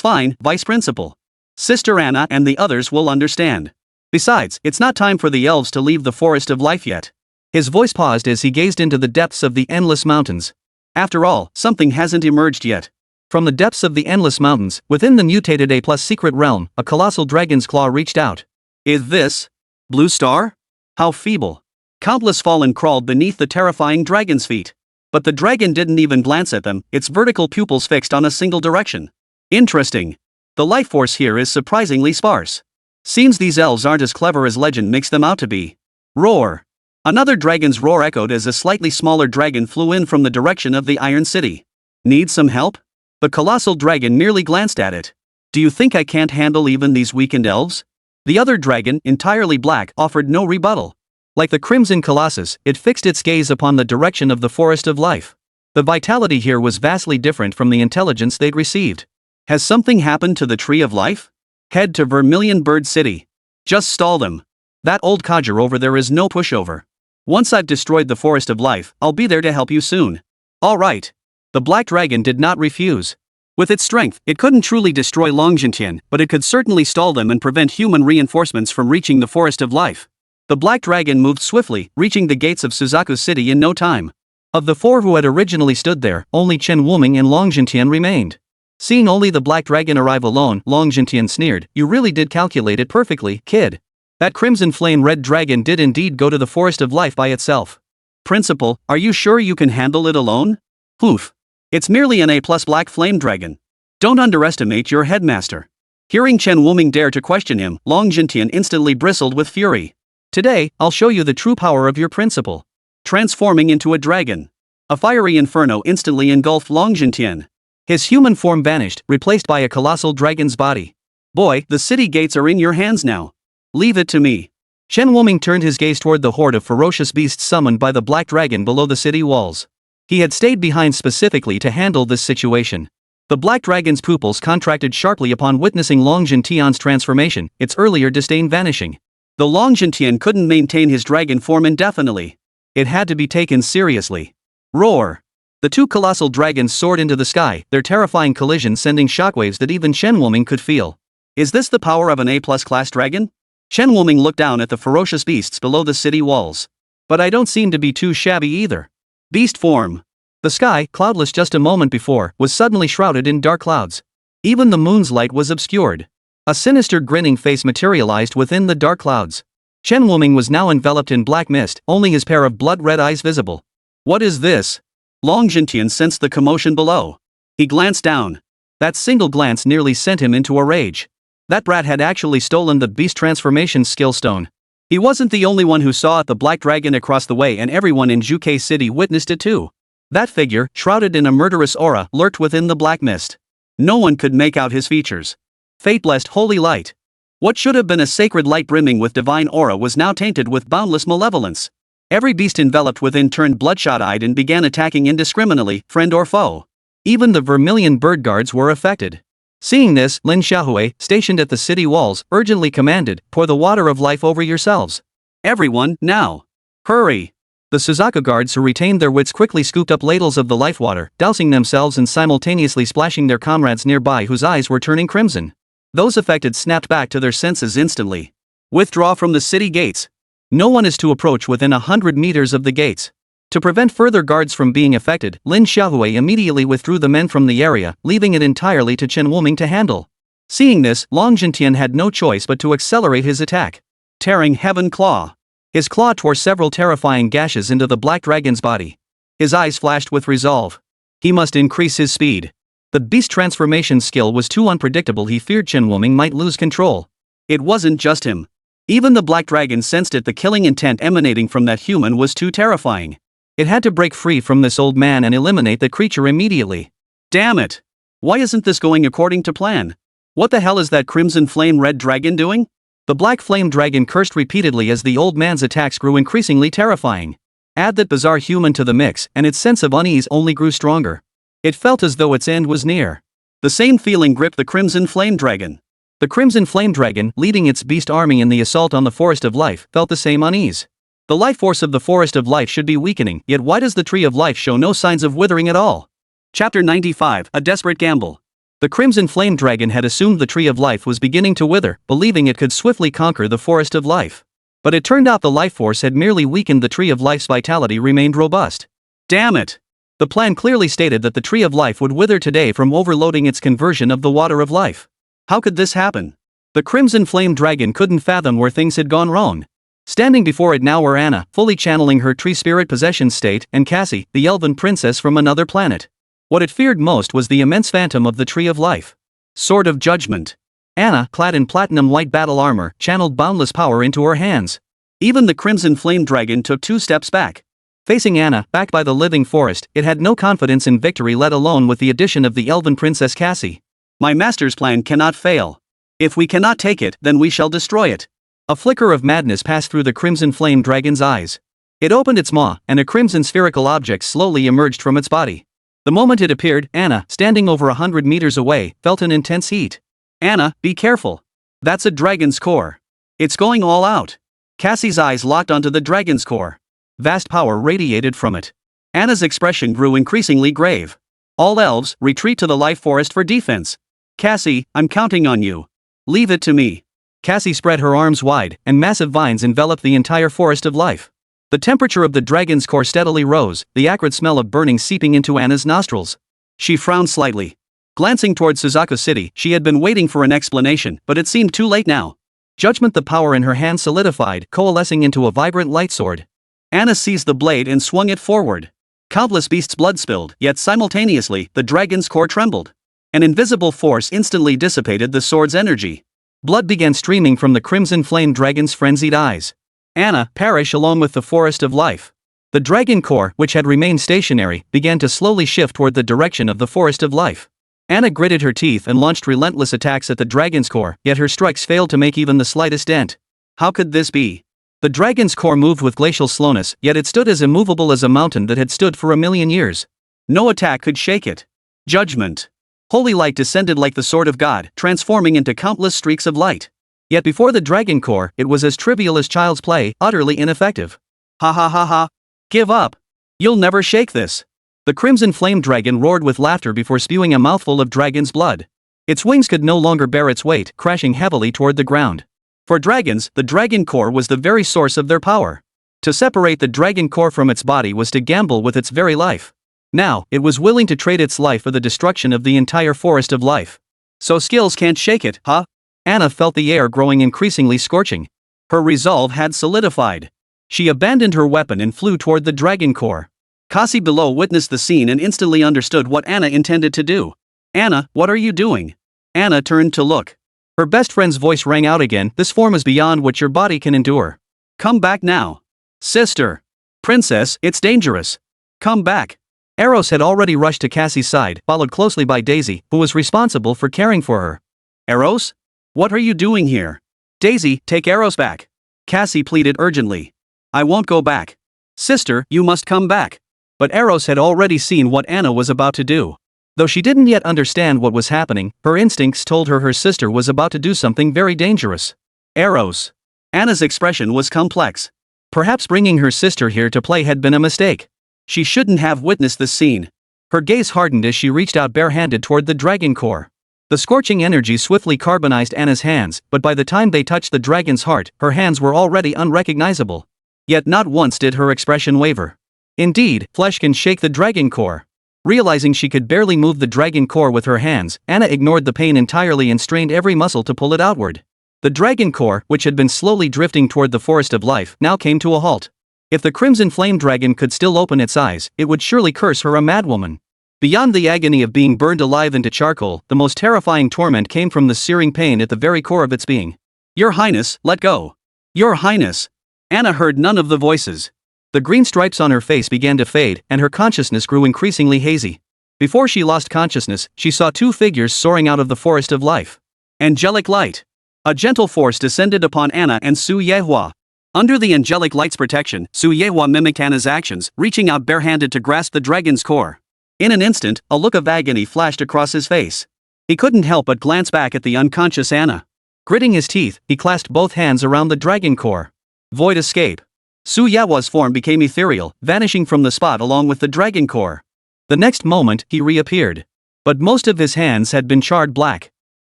fine, vice principal. Sister Anna and the others will understand. Besides, it's not time for the elves to leave the Forest of Life yet. His voice paused as he gazed into the depths of the endless mountains. After all, something hasn't emerged yet. From the depths of the endless mountains, within the mutated A+ secret realm, a colossal dragon's claw reached out. Is this Blue Star? How feeble. Countless fallen crawled beneath the terrifying dragon's feet. But the dragon didn't even glance at them, its vertical pupils fixed on a single direction. Interesting. The life force here is surprisingly sparse. Seems these elves aren't as clever as legend makes them out to be. Roar. Another dragon's roar echoed as a slightly smaller dragon flew in from the direction of the Iron City. Need some help? The colossal dragon merely glanced at it. Do you think I can't handle even these weakened elves? The other dragon, entirely black, offered no rebuttal. Like the Crimson Colossus, it fixed its gaze upon the direction of the Forest of Life. The vitality here was vastly different from the intelligence they'd received. Has something happened to the Tree of Life? Head to Vermilion Bird City. Just stall them. That old codger over there is no pushover. Once I've destroyed the Forest of Life, I'll be there to help you soon. All right. The Black Dragon did not refuse. With its strength, it couldn't truly destroy Longjintian, but it could certainly stall them and prevent human reinforcements from reaching the Forest of Life. The Black Dragon moved swiftly, reaching the gates of Suzaku City in no time. Of the 4 who had originally stood there, only Chen Wuming and Longjintian remained. Seeing only the Black Dragon arrive alone, Longjintian sneered, "You really did calculate it perfectly, kid. That crimson flame red dragon did indeed go to the Forest of Life by itself. Principal, are you sure you can handle it alone? Oof. It's merely an A+ black flame dragon. Don't underestimate your headmaster." Hearing Chen Wuming dare to question him, Longjintian instantly bristled with fury. "Today, I'll show you the true power of your principal." Transforming into a dragon. A fiery inferno instantly engulfed Longjintian. His human form vanished, replaced by a colossal dragon's body. "Boy, the city gates are in your hands now. Leave it to me." Chen Wuming turned his gaze toward the horde of ferocious beasts summoned by the Black Dragon below the city walls. He had stayed behind specifically to handle this situation. The Black Dragon's pupils contracted sharply upon witnessing Longjintian's transformation, its earlier disdain vanishing. The Longjintian couldn't maintain his dragon form indefinitely. It had to be taken seriously. Roar. The 2 colossal dragons soared into the sky, their terrifying collision sending shockwaves that even Chen Wuming could feel. Is this the power of an A+ class dragon? Chen Wuming looked down at the ferocious beasts below the city walls. But I don't seem to be too shabby either. Beast form. The sky, cloudless just a moment before, was suddenly shrouded in dark clouds. Even the moon's light was obscured. A sinister grinning face materialized within the dark clouds. Chen Wuming was now enveloped in black mist, only his pair of blood-red eyes visible. What is this? Longjintian sensed the commotion below. He glanced down. That single glance nearly sent him into a rage. That brat had actually stolen the beast transformation skill stone. He wasn't the only one who saw the Black Dragon across the way, and everyone in Zhuke City witnessed it too. That figure, shrouded in a murderous aura, lurked within the black mist. No one could make out his features. Fate-blessed holy light. What should have been a sacred light brimming with divine aura was now tainted with boundless malevolence. Every beast enveloped within turned bloodshot-eyed and began attacking indiscriminately, friend or foe. Even the Vermilion Bird guards were affected. Seeing this, Lin Xiaohui, stationed at the city walls, urgently commanded, "Pour the water of life over yourselves. Everyone, now. Hurry." The Suzaku guards who retained their wits quickly scooped up ladles of the life water, dousing themselves and simultaneously splashing their comrades nearby whose eyes were turning crimson. Those affected snapped back to their senses instantly. Withdraw from the city gates. No one is to approach within 100 meters of the gates. To prevent further guards from being affected, Lin Xiaohui immediately withdrew the men from the area, leaving it entirely to Chen Wuming to handle. Seeing this, Long Jintian had no choice but to accelerate his attack. Tearing Heaven Claw. His claw tore several terrifying gashes into the black dragon's body. His eyes flashed with resolve. He must increase his speed. The beast transformation skill was too unpredictable. He feared Chen Wuming might lose control. It wasn't just him. Even the black dragon sensed it. The killing intent emanating from that human was too terrifying. It had to break free from this old man and eliminate the creature immediately. Damn it! Why isn't this going according to plan? What the hell is that crimson flame red dragon doing? The black flame dragon cursed repeatedly as the old man's attacks grew increasingly terrifying. Add that bizarre human to the mix, and its sense of unease only grew stronger. It felt as though its end was near. The same feeling gripped the crimson flame dragon. The crimson flame dragon, leading its beast army in the assault on the Forest of Life, felt the same unease. The life force of the Forest of Life should be weakening, yet why does the Tree of Life show no signs of withering at all? Chapter 95, A Desperate Gamble. The crimson flame dragon had assumed the Tree of Life was beginning to wither, believing it could swiftly conquer the Forest of Life. But it turned out the life force had merely weakened. The Tree of Life's vitality remained robust. Damn it! The plan clearly stated that the Tree of Life would wither today from overloading its conversion of the Water of Life. How could this happen? The crimson flame dragon couldn't fathom where things had gone wrong. Standing before it now were Anna, fully channeling her tree spirit possession state, and Cassie, the elven princess from another planet. What it feared most was the immense phantom of the Tree of Life. Sword of Judgment. Anna, clad in platinum white battle armor, channeled boundless power into her hands. Even the crimson flame dragon took 2 steps back. Facing Anna, backed by the living forest, it had no confidence in victory, let alone with the addition of the elven princess Cassie. My master's plan cannot fail. If we cannot take it, then we shall destroy it. A flicker of madness passed through the crimson flame dragon's eyes. It opened its maw, and a crimson spherical object slowly emerged from its body. The moment it appeared, Anna, standing over 100 meters away, felt an intense heat. Anna, be careful. That's a dragon's core. It's going all out. Cassie's eyes locked onto the dragon's core. Vast power radiated from it. Anna's expression grew increasingly grave. All elves, retreat to the life forest for defense. Cassie, I'm counting on you. Leave it to me. Cassie spread her arms wide, and massive vines enveloped the entire Forest of Life. The temperature of the dragon's core steadily rose, the acrid smell of burning seeping into Anna's nostrils. She frowned slightly. Glancing toward Suzaku City, she had been waiting for an explanation, but it seemed too late now. Judgment. The power in her hand solidified, coalescing into a vibrant light sword. Anna seized the blade and swung it forward. Countless beasts' blood spilled, yet simultaneously, the dragon's core trembled. An invisible force instantly dissipated the sword's energy. Blood began streaming from the crimson flame dragon's frenzied eyes. Anna, perish along with the Forest of Life. The dragon core, which had remained stationary, began to slowly shift toward the direction of the Forest of Life. Anna gritted her teeth and launched relentless attacks at the dragon's core, yet her strikes failed to make even the slightest dent. How could this be? The dragon's core moved with glacial slowness, yet it stood as immovable as a mountain that had stood for 1,000,000 years. No attack could shake it. Judgment. Holy light descended like the sword of God, transforming into countless streaks of light. Yet before the dragon core, it was as trivial as child's play, utterly ineffective. Ha ha ha ha. Give up. You'll never shake this. The crimson flame dragon roared with laughter before spewing a mouthful of dragon's blood. Its wings could no longer bear its weight, crashing heavily toward the ground. For dragons, the dragon core was the very source of their power. To separate the dragon core from its body was to gamble with its very life. Now, it was willing to trade its life for the destruction of the entire Forest of Life. So skills can't shake it, huh? Anna felt the air growing increasingly scorching. Her resolve had solidified. She abandoned her weapon and flew toward the dragon core. Cassie below witnessed the scene and instantly understood what Anna intended to do. Anna, what are you doing? Anna turned to look. Her best friend's voice rang out again, this form is beyond what your body can endure. Come back now. Sister. Princess, it's dangerous. Come back. Eros had already rushed to Cassie's side, followed closely by Daisy, who was responsible for caring for her. Eros? What are you doing here? Daisy, take Eros back. Cassie pleaded urgently. I won't go back. Sister, you must come back. But Eros had already seen what Anna was about to do. Though she didn't yet understand what was happening, her instincts told her her sister was about to do something very dangerous. Eros. Anna's expression was complex. Perhaps bringing her sister here to play had been a mistake. She shouldn't have witnessed this scene. Her gaze hardened as she reached out barehanded toward the dragon core. The scorching energy swiftly carbonized Anna's hands, but by the time they touched the dragon's heart, her hands were already unrecognizable. Yet not once did her expression waver. Indeed, flesh can shake the dragon core. Realizing she could barely move the dragon core with her hands, Anna ignored the pain entirely and strained every muscle to pull it outward. The dragon core, which had been slowly drifting toward the forest of life, now came to a halt. If the crimson flame dragon could still open its eyes, it would surely curse her a madwoman. Beyond the agony of being burned alive into charcoal, the most terrifying torment came from the searing pain at the very core of its being. Your Highness, let go. Your Highness. Anna heard none of the voices. The green stripes on her face began to fade, and her consciousness grew increasingly hazy. Before she lost consciousness, she saw two figures soaring out of the forest of life. Angelic light. A gentle force descended upon Anna and Su Yehua. Under the angelic light's protection, Su Yehua mimicked Anna's actions, reaching out barehanded to grasp the dragon's core. In an instant, a look of agony flashed across his face. He couldn't help but glance back at the unconscious Anna. Gritting his teeth, he clasped both hands around the dragon core. Void escape. Su Yehua's form became ethereal, vanishing from the spot along with the dragon core. The next moment, he reappeared. But most of his hands had been charred black.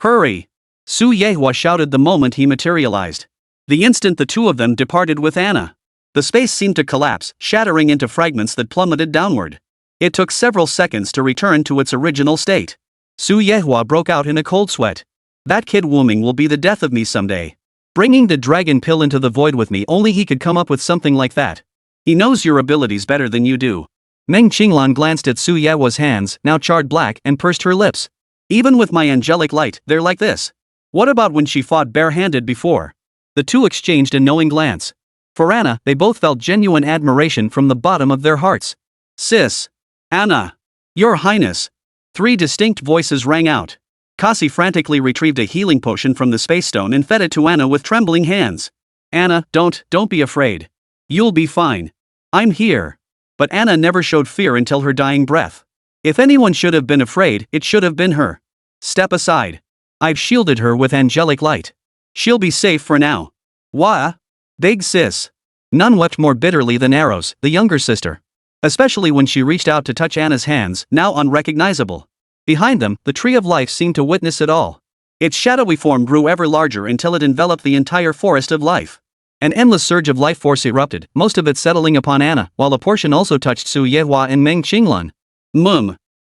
Hurry! Su Yehua shouted the moment he materialized. The instant the two of them departed with Anna, the space seemed to collapse, shattering into fragments that plummeted downward. It took several seconds to return to its original state. Su Yehua broke out in a cold sweat. That kid Wuming will be the death of me someday. Bringing the dragon pill into the void with me, only he could come up with something like that. He knows your abilities better than you do. Meng Qinglan glanced at Su Yehua's hands, now charred black, and pursed her lips. Even with my angelic light, they're like this. What about when she fought barehanded before? The two exchanged a knowing glance. For Anna, they both felt genuine admiration from the bottom of their hearts. Sis. Anna. Your Highness. Three distinct voices rang out. Kasi frantically retrieved a healing potion from the space stone and fed it to Anna with trembling hands. Anna, don't be afraid. You'll be fine. I'm here. But Anna never showed fear until her dying breath. If anyone should have been afraid, it should have been her. Step aside. I've shielded her with angelic light. She'll be safe for now. Wah? Big sis. None wept more bitterly than Arrows, the younger sister. Especially when she reached out to touch Anna's hands, now unrecognizable. Behind them, the tree of life seemed to witness it all. Its shadowy form grew ever larger until it enveloped the entire forest of life. An endless surge of life force erupted, most of it settling upon Anna, while a portion also touched Su Yehua and Meng Qinglan.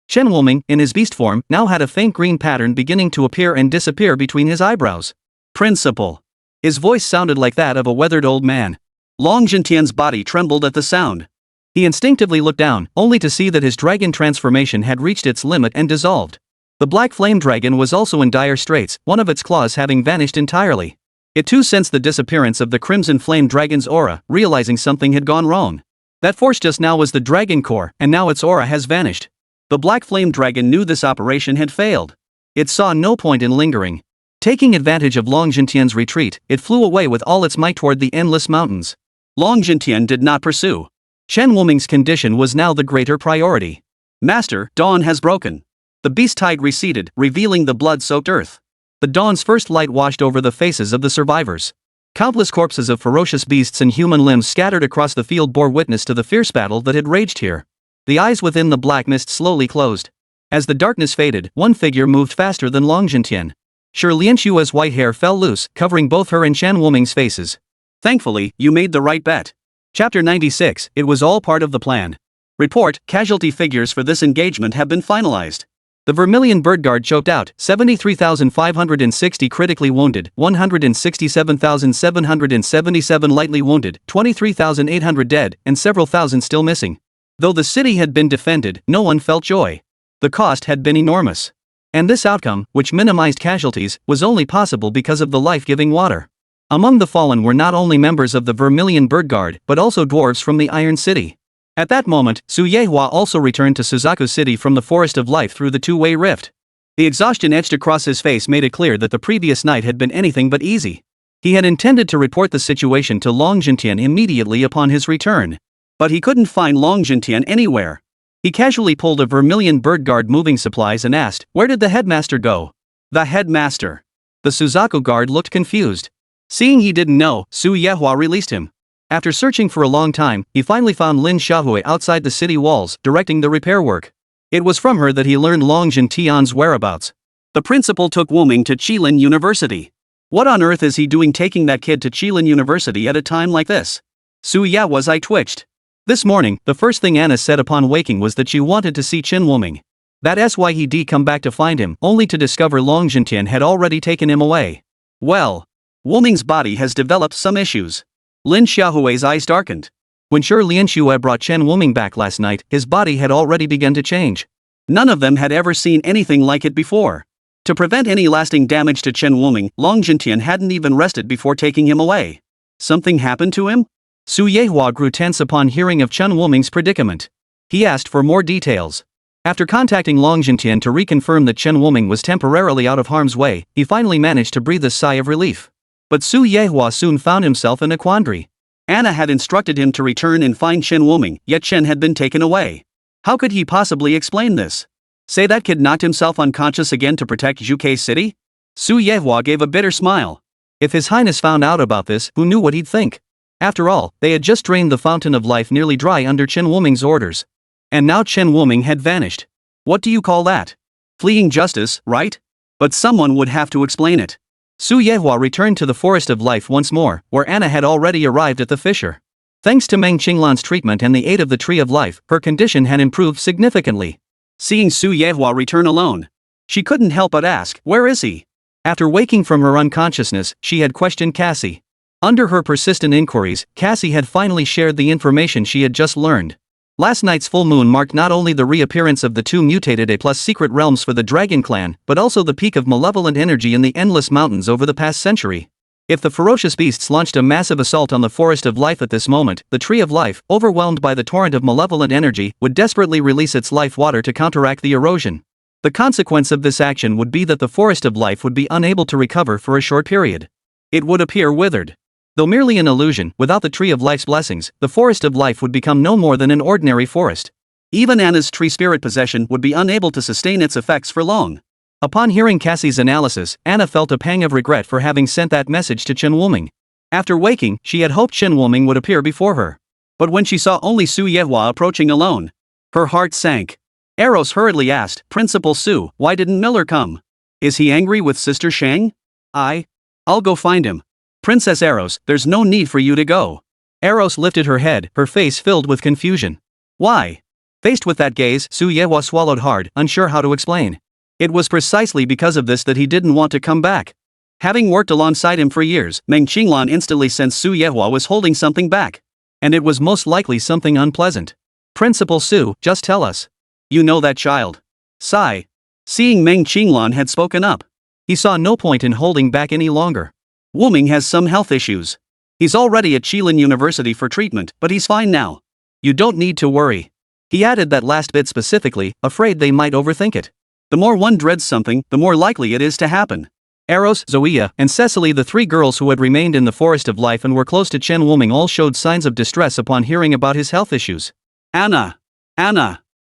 Chen Wuming, in his beast form, now had a faint green pattern beginning to appear and disappear between his eyebrows. Principal. His voice sounded like that of a weathered old man. Long Jintian's body trembled at the sound. He instinctively looked down, only to see that his dragon transformation had reached its limit and dissolved. The black flame dragon was also in dire straits, one of its claws having vanished entirely. It too sensed the disappearance of the crimson flame dragon's aura, realizing something had gone wrong. That force just now was the dragon core, and now its aura has vanished. The black flame dragon knew this operation had failed. It saw no point in lingering. Taking advantage of Long Jintian's retreat, it flew away with all its might toward the endless mountains. Long Jintian did not pursue. Chen Wuming's condition was now the greater priority. Master, dawn has broken. The beast tide receded, revealing the blood-soaked earth. The dawn's first light washed over the faces of the survivors. Countless corpses of ferocious beasts and human limbs scattered across the field bore witness to the fierce battle that had raged here. The eyes within the black mist slowly closed. As the darkness faded, one figure moved faster than Long Jintian. Shi Lianshua's white hair fell loose, covering both her and Chen Wuming's faces. Thankfully, you made the right bet. Chapter 96, it was all part of the plan. Report, casualty figures for this engagement have been finalized. The Vermilion Bird Guard choked out, 73,560 critically wounded, 167,777 lightly wounded, 23,800 dead, and several thousand still missing. Though the city had been defended, no one felt joy. The cost had been enormous. And this outcome, which minimized casualties, was only possible because of the life-giving water. Among the fallen were not only members of the Vermilion Bird Guard, but also dwarves from the Iron City. At that moment, Su Yehua also returned to Suzaku City from the Forest of Life through the two-way rift. The exhaustion etched across his face made it clear that the previous night had been anything but easy. He had intended to report the situation to Long Jintian immediately upon his return. But he couldn't find Long Jintian anywhere. He casually pulled a Vermilion Bird Guard moving supplies and asked, "Where did the headmaster go?" The headmaster. The Suzaku guard looked confused. Seeing he didn't know, Su Yehua released him. After searching for a long time, he finally found Lin Xiaohui outside the city walls, directing the repair work. It was from her that he learned Long Jintian's whereabouts. The principal took Wuming to Qilin University. What on earth is he doing taking that kid to Qilin University at a time like this? Su Yehua's eye twitched. This morning, the first thing Anna said upon waking was that she wanted to see Qin Wuming. That's why he'd come back to find him, only to discover Long Jintian had already taken him away. Well, Wuming's body has developed some issues. Lin Xiaohui's eyes darkened. When Shi Lianxue brought Chen Wuming back last night, his body had already begun to change. None of them had ever seen anything like it before. To prevent any lasting damage to Chen Wuming, Long Jintian hadn't even rested before taking him away. Something happened to him? Su Yehua grew tense upon hearing of Chen Wuming's predicament. He asked for more details. After contacting Long Jintian to reconfirm that Chen Wuming was temporarily out of harm's way, he finally managed to breathe a sigh of relief. But Su Yehua soon found himself in a quandary. Anna had instructed him to return and find Chen Wuming, yet Chen had been taken away. How could he possibly explain this? Say that kid knocked himself unconscious again to protect Zhuke City? Su Yehua gave a bitter smile. If His Highness found out about this, who knew what he'd think? After all, they had just drained the fountain of life nearly dry under Chen Wuming's orders. And now Chen Wuming had vanished. What do you call that? Fleeing justice, right? But someone would have to explain it. Su Yehua returned to the Forest of Life once more, where Anna had already arrived at the fissure. Thanks to Meng Qinglan's treatment and the aid of the Tree of Life, her condition had improved significantly. Seeing Su Yehua return alone, she couldn't help but ask, where is he? After waking from her unconsciousness, she had questioned Cassie. Under her persistent inquiries, Cassie had finally shared the information she had just learned. Last night's full moon marked not only the reappearance of the two mutated A+ secret realms for the Dragon Clan, but also the peak of malevolent energy in the endless mountains over the past century. If the ferocious beasts launched a massive assault on the Forest of Life at this moment, the Tree of Life, overwhelmed by the torrent of malevolent energy, would desperately release its life water to counteract the erosion. The consequence of this action would be that the Forest of Life would be unable to recover for a short period. It would appear withered. Though merely an illusion, without the Tree of Life's blessings, the Forest of Life would become no more than an ordinary forest. Even Anna's tree spirit possession would be unable to sustain its effects for long. Upon hearing Cassie's analysis, Anna felt a pang of regret for having sent that message to Chen Wuming. After waking, she had hoped Chen Wuming would appear before her. But when she saw only Su Yehua approaching alone, her heart sank. Eros hurriedly asked, Principal Su, why didn't Miller come? Is he angry with Sister Shang? I'll go find him. Princess Eros, there's no need for you to go. Eros lifted her head, her face filled with confusion. Why? Faced with that gaze, Su Yehua swallowed hard, unsure how to explain. It was precisely because of this that he didn't want to come back. Having worked alongside him for years, Meng Qinglan instantly sensed Su Yehua was holding something back. And it was most likely something unpleasant. Principal Su, just tell us. You know that child. Sigh. Seeing Meng Qinglan had spoken up, he saw no point in holding back any longer. Wuming has some health issues. He's already at Qilin University for treatment, but he's fine now. You don't need to worry. He added that last bit specifically, afraid they might overthink it. The more one dreads something, the more likely it is to happen. Eros, Zoea, and Cecily, the three girls who had remained in the Forest of Life and were close to Chen Wuming, all showed signs of distress upon hearing about his health issues. Anna!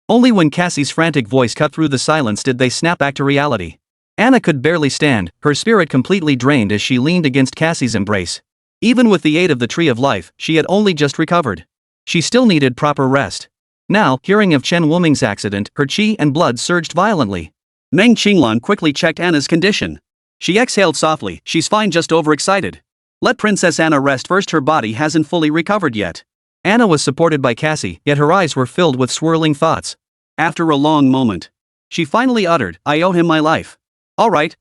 Only when Cassie's frantic voice cut through the silence did they snap back to reality. Anna could barely stand, her spirit completely drained as she leaned against Cassie's embrace. Even with the aid of the Tree of Life, she had only just recovered. She still needed proper rest. Now, hearing of Chen Wuming's accident, her qi and blood surged violently. Meng Qinglan quickly checked Anna's condition. She exhaled softly, she's fine, just overexcited. Let Princess Anna rest first, her body hasn't fully recovered yet. Anna was supported by Cassie, yet her eyes were filled with swirling thoughts. After a long moment, she finally uttered, I owe him my life. All right.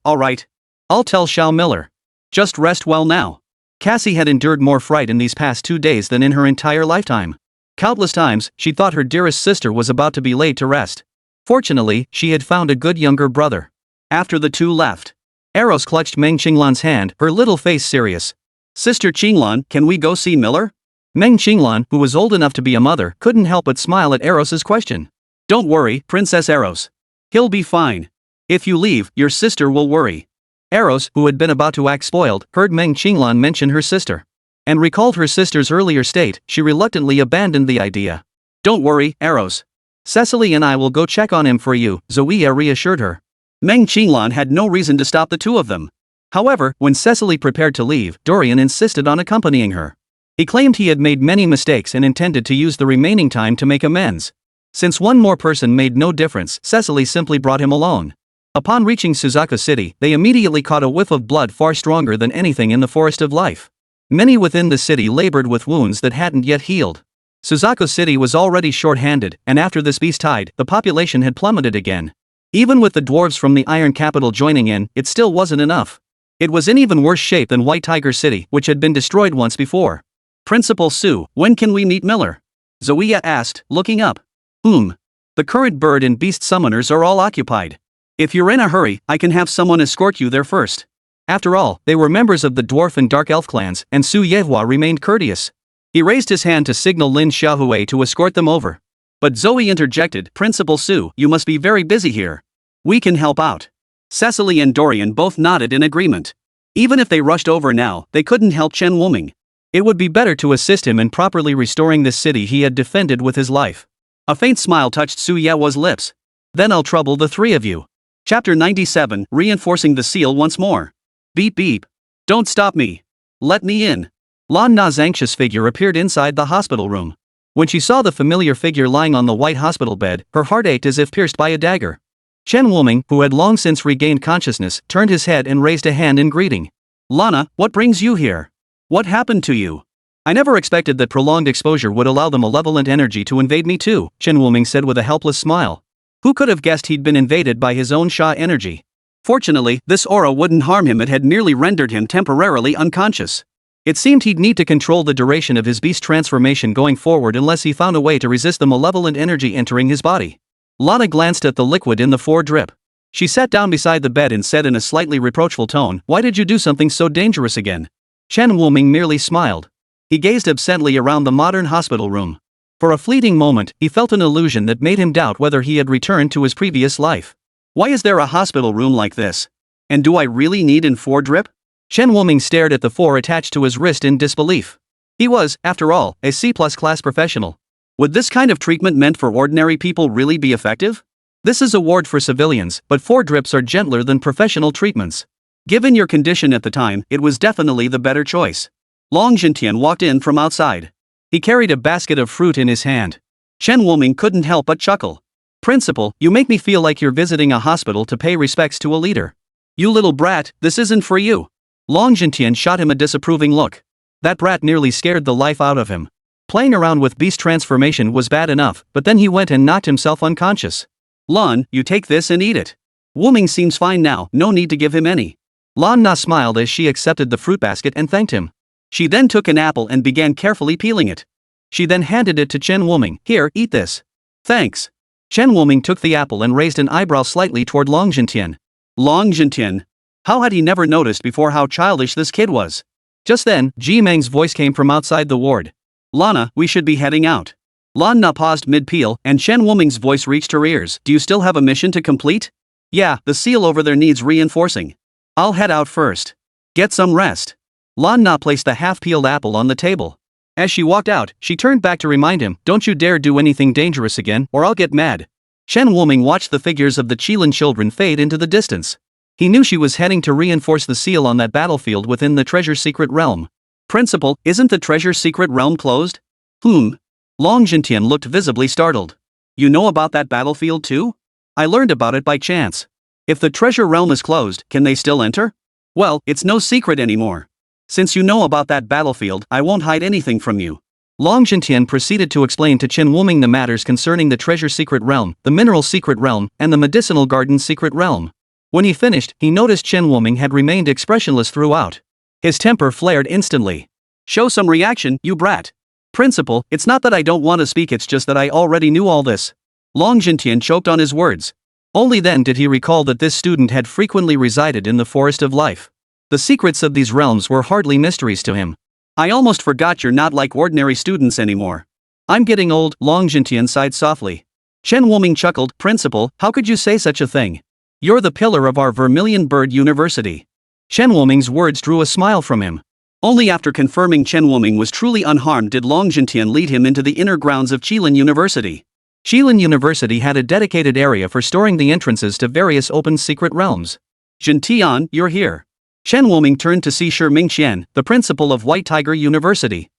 I'll tell Xiao Miller. Just rest well now. Cassie had endured more fright in these past 2 days than in her entire lifetime. Countless times, she thought her dearest sister was about to be laid to rest. Fortunately, she had found a good younger brother. After the two left, Eros clutched Meng Qinglan's hand, her little face serious. Sister Qinglan, can we go see Miller? Meng Qinglan, who was old enough to be a mother, couldn't help but smile at Eros's question. Don't worry, Princess Eros. He'll be fine. If you leave, your sister will worry. Eros, who had been about to act spoiled, heard Meng Qinglan mention her sister. And recalled her sister's earlier state, she reluctantly abandoned the idea. Don't worry, Eros. Cecily and I will go check on him for you, Zoea reassured her. Meng Qinglan had no reason to stop the two of them. However, when Cecily prepared to leave, Dorian insisted on accompanying her. He claimed he had made many mistakes and intended to use the remaining time to make amends. Since one more person made no difference, Cecily simply brought him alone. Upon reaching Suzaku City, they immediately caught a whiff of blood far stronger than anything in the Forest of Life. Many within the city labored with wounds that hadn't yet healed. Suzaku City was already short-handed, and after this beast tide, the population had plummeted again. Even with the dwarves from the Iron Capital joining in, it still wasn't enough. It was in even worse shape than White Tiger City, which had been destroyed once before. Principal Sue, when can we meet Miller? Zoya asked, looking up. The current bird and beast summoners are all occupied. If you're in a hurry, I can have someone escort you there first. After all, they were members of the dwarf and dark elf clans, and Su Yehua remained courteous. He raised his hand to signal Lin Xiaohui to escort them over. But Zoe interjected, Principal Sue, you must be very busy here. We can help out. Cecily and Dorian both nodded in agreement. Even if they rushed over now, they couldn't help Chen Wuming. It would be better to assist him in properly restoring this city he had defended with his life. A faint smile touched Su Yehua's lips. Then I'll trouble the three of you. Chapter 97, Reinforcing the Seal once more. Beep beep. Don't stop me. Let me in. Lan Na's anxious figure appeared inside the hospital room. When she saw the familiar figure lying on the white hospital bed, her heart ached as if pierced by a dagger. Chen Wuming, who had long since regained consciousness, turned his head and raised a hand in greeting. Lana, what brings you here? What happened to you? I never expected that prolonged exposure would allow the malevolent energy to invade me too, Chen Wuming said with a helpless smile. Who could have guessed he'd been invaded by his own Sha energy? Fortunately, this aura wouldn't harm him. It had merely rendered him temporarily unconscious. It seemed he'd need to control the duration of his beast transformation going forward unless he found a way to resist the malevolent energy entering his body. Lana glanced at the liquid in the foredrip. She sat down beside the bed and said in a slightly reproachful tone, Why did you do something so dangerous again? Chen Wuming merely smiled. He gazed absently around the modern hospital room. For a fleeting moment, he felt an illusion that made him doubt whether he had returned to his previous life. Why is there a hospital room like this? And do I really need an foredrip? Chen Wuming stared at the four attached to his wrist in disbelief. He was, after all, a C-plus class professional. Would this kind of treatment meant for ordinary people really be effective? This is a ward for civilians, but foredrips are gentler than professional treatments. Given your condition at the time, it was definitely the better choice. Long Jintian walked in from outside. He carried a basket of fruit in his hand. Chen Wuming couldn't help but chuckle. Principal, you make me feel like you're visiting a hospital to pay respects to a leader. You little brat, this isn't for you. Long Jintian shot him a disapproving look. That brat nearly scared the life out of him. Playing around with beast transformation was bad enough, but then he went and knocked himself unconscious. Lan, you take this and eat it. Wuming seems fine now, no need to give him any. Lan Na smiled as she accepted the fruit basket and thanked him. She then took an apple and began carefully peeling it. She then handed it to Chen Wuming. Here, eat this. Thanks. Chen Wuming took the apple and raised an eyebrow slightly toward Long Jintian. Long Jintian. How had he never noticed before how childish this kid was? Just then, Ji Meng's voice came from outside the ward. Lana, we should be heading out. Lan Na paused mid-peel, and Chen Wuming's voice reached her ears. Do you still have a mission to complete? Yeah, the seal over there needs reinforcing. I'll head out first. Get some rest. Lan Na placed the half-peeled apple on the table. As she walked out, she turned back to remind him, Don't you dare do anything dangerous again, or I'll get mad. Chen Wuming watched the figures of the Qilin children fade into the distance. He knew she was heading to reinforce the seal on that battlefield within the treasure secret realm. Principal, isn't the treasure secret realm closed? Long Jintian looked visibly startled. You know about that battlefield too? I learned about it by chance. If the treasure realm is closed, can they still enter? Well, it's no secret anymore. Since you know about that battlefield, I won't hide anything from you. Long Jintian proceeded to explain to Chen Wuming the matters concerning the treasure secret realm, the mineral secret realm, and the medicinal garden secret realm. When he finished, he noticed Chen Wuming had remained expressionless throughout. His temper flared instantly. Show some reaction, you brat. Principal, it's not that I don't want to speak, it's just that I already knew all this. Long Jintian choked on his words. Only then did he recall that this student had frequently resided in the Forest of Life. The secrets of these realms were hardly mysteries to him. I almost forgot you're not like ordinary students anymore. I'm getting old, Long Jintian sighed softly. Chen Wuming chuckled, Principal, how could you say such a thing? You're the pillar of our Vermilion Bird University. Chen Wuming's words drew a smile from him. Only after confirming Chen Wuming was truly unharmed did Long Jintian lead him into the inner grounds of Qilin University. Qilin University had a dedicated area for storing the entrances to various open secret realms. Jintian, you're here. Chen Wuming turned to see Shi Mingqian, the principal of White Tiger University.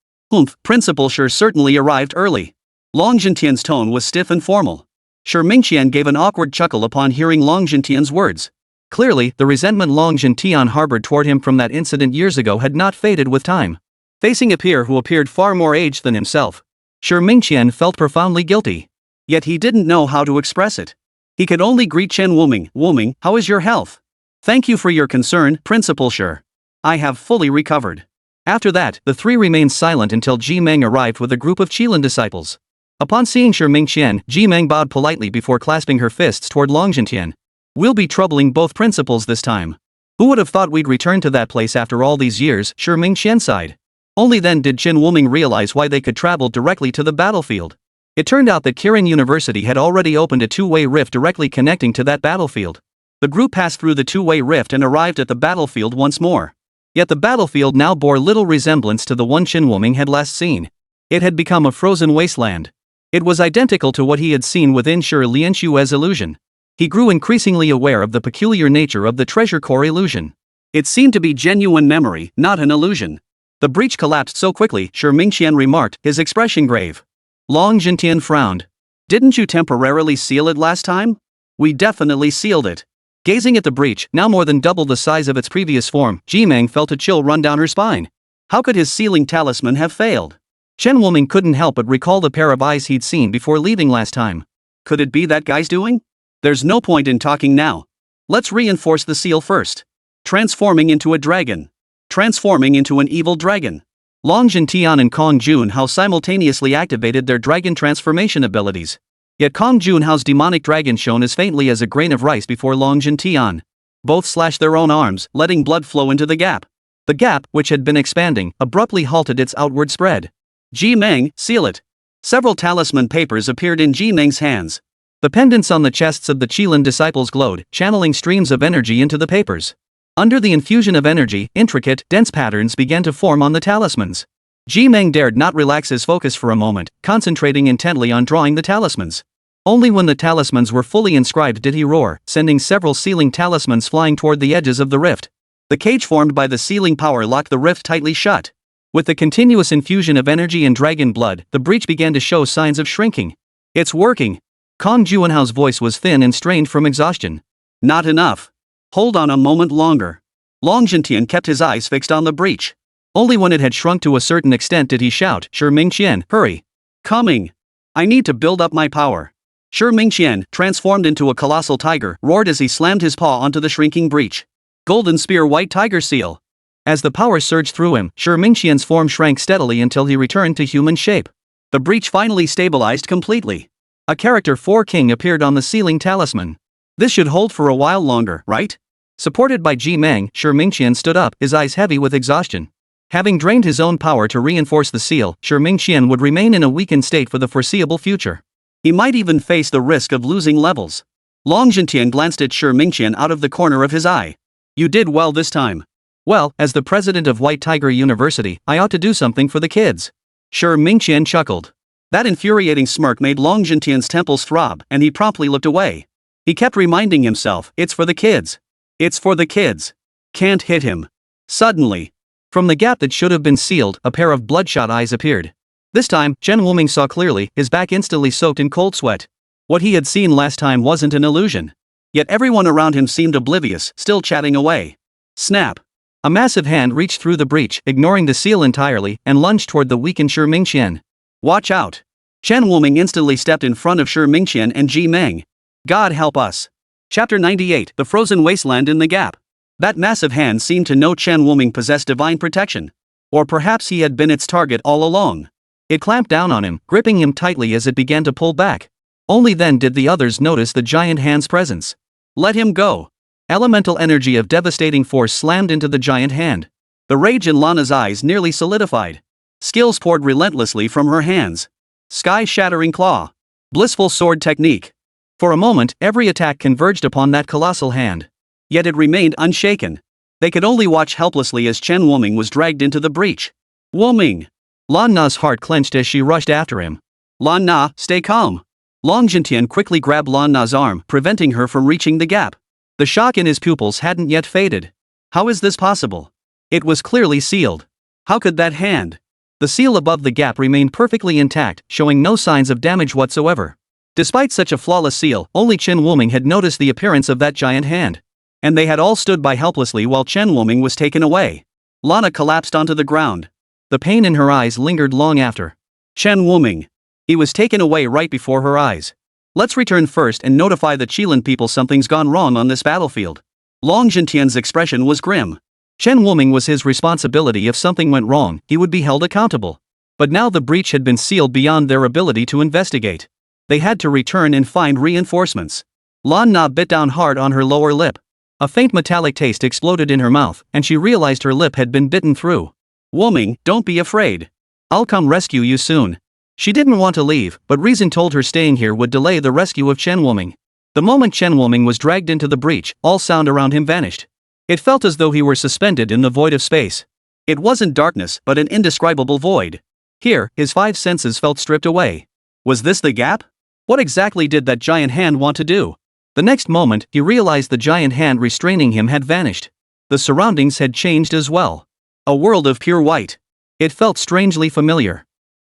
Principal Shi certainly arrived early. Long Jintian's tone was stiff and formal. Shi Mingqian gave an awkward chuckle upon hearing Long Jintian's words. Clearly, the resentment Long Jintian harbored toward him from that incident years ago had not faded with time. Facing a peer who appeared far more aged than himself, Shi Mingqian felt profoundly guilty. Yet he didn't know how to express it. He could only greet Chen Wuming. Wuming, how is your health? Thank you for your concern, Principal Shi. I have fully recovered. After that, the three remained silent until Ji Meng arrived with a group of Qilin disciples. Upon seeing Shi Mingqian, Ji Meng bowed politely before clasping her fists toward Long Jintian. We'll be troubling both principals this time. Who would have thought we'd return to that place after all these years, Shi Mingqian sighed. Only then did Chen Wuming realize why they could travel directly to the battlefield. It turned out that Kirin University had already opened a two-way rift directly connecting to that battlefield. The group passed through the two-way rift and arrived at the battlefield once more. Yet the battlefield now bore little resemblance to the one Chen Wuming had last seen. It had become a frozen wasteland. It was identical to what he had seen within Shi Lianshue's illusion. He grew increasingly aware of the peculiar nature of the treasure core illusion. It seemed to be genuine memory, not an illusion. The breach collapsed so quickly, Shi Mingqian remarked, his expression grave. Long Jintian frowned. Didn't you temporarily seal it last time? We definitely sealed it. Gazing at the breach, now more than double the size of its previous form, Ji Meng felt a chill run down her spine. How could his sealing talisman have failed? Chen Wuming couldn't help but recall the pair of eyes he'd seen before leaving last time. Could it be that guy's doing? There's no point in talking now. Let's reinforce the seal first. Transforming into a dragon. Transforming into an evil dragon. Long Jintian and Kong Junhao simultaneously activated their dragon transformation abilities. Yet Kong Junhao's demonic dragon shone as faintly as a grain of rice before Long Jintian. Both slashed their own arms, letting blood flow into the gap. The gap, which had been expanding, abruptly halted its outward spread. Ji Meng, seal it. Several talisman papers appeared in Ji Meng's hands. The pendants on the chests of the Qilin disciples glowed, channeling streams of energy into the papers. Under the infusion of energy, intricate, dense patterns began to form on the talismans. Ji Meng dared not relax his focus for a moment, concentrating intently on drawing the talismans. Only when the talismans were fully inscribed did he roar, sending several sealing talismans flying toward the edges of the rift. The cage formed by the sealing power locked the rift tightly shut. With the continuous infusion of energy and dragon blood, the breach began to show signs of shrinking. It's working. Kong Junhao's voice was thin and strained from exhaustion. Not enough. Hold on a moment longer. Long Jintian kept his eyes fixed on the breach. Only when it had shrunk to a certain extent did he shout, Shi Mingqian, hurry. Coming. I need to build up my power. Shi Mingqian, transformed into a colossal tiger, roared as he slammed his paw onto the shrinking breach. Golden Spear White Tiger Seal. As the power surged through him, Shi Mingqian's form shrank steadily until he returned to human shape. The breach finally stabilized completely. A character 4 king appeared on the sealing talisman. This should hold for a while longer, right? Supported by Ji Meng, Shi Mingqian stood up, his eyes heavy with exhaustion. Having drained his own power to reinforce the seal, Shi Mingqian would remain in a weakened state for the foreseeable future. He might even face the risk of losing levels. Long Jintian glanced at Shi Mingqian out of the corner of his eye. You did well this time. Well, as the president of White Tiger University, I ought to do something for the kids. Shi Mingqian chuckled. That infuriating smirk made Long Jintian's temples throb, and he promptly looked away. He kept reminding himself, it's for the kids. It's for the kids. Can't hit him. Suddenly, from the gap that should have been sealed, a pair of bloodshot eyes appeared. This time, Chen Wuming saw clearly, his back instantly soaked in cold sweat. What he had seen last time wasn't an illusion. Yet everyone around him seemed oblivious, still chatting away. Snap. A massive hand reached through the breach, ignoring the seal entirely, and lunged toward the weakened Shi Mingqian. Watch out. Chen Wuming instantly stepped in front of Shi Mingqian and Ji Meng. God help us. Chapter 98, The Frozen Wasteland in the Gap. That massive hand seemed to know Chen Wuming possessed divine protection. Or perhaps he had been its target all along. It clamped down on him, gripping him tightly as it began to pull back. Only then did the others notice the giant hand's presence. Let him go. Elemental energy of devastating force slammed into the giant hand. The rage in Lana's eyes nearly solidified. Skills poured relentlessly from her hands. Sky-shattering claw. Blissful sword technique. For a moment, every attack converged upon that colossal hand. Yet it remained unshaken. They could only watch helplessly as Chen Wuming was dragged into the breach. Wuming! Lan Na's heart clenched as she rushed after him. Lan Na, stay calm. Long Jintian quickly grabbed Lan Na's arm, preventing her from reaching the gap. The shock in his pupils hadn't yet faded. How is this possible? It was clearly sealed. How could that hand? The seal above the gap remained perfectly intact, showing no signs of damage whatsoever. Despite such a flawless seal, only Chen Wuming had noticed the appearance of that giant hand. And they had all stood by helplessly while Chen Wuming was taken away. Lana collapsed onto the ground. The pain in her eyes lingered long after. Chen Wuming. He was taken away right before her eyes. Let's return first and notify the Qilin people something's gone wrong on this battlefield. Long Jintian's expression was grim. Chen Wuming was his responsibility. If something went wrong, he would be held accountable. But now the breach had been sealed beyond their ability to investigate. They had to return and find reinforcements. Lan Na bit down hard on her lower lip. A faint metallic taste exploded in her mouth, and she realized her lip had been bitten through. Wuming, don't be afraid. I'll come rescue you soon. She didn't want to leave, but reason told her staying here would delay the rescue of Chen Wuming. The moment Chen Wuming was dragged into the breach, all sound around him vanished. It felt as though he were suspended in the void of space. It wasn't darkness, but an indescribable void. Here, his 5 senses felt stripped away. Was this the gap? What exactly did that giant hand want to do? The next moment, he realized the giant hand restraining him had vanished. The surroundings had changed as well. A world of pure white. It felt strangely familiar.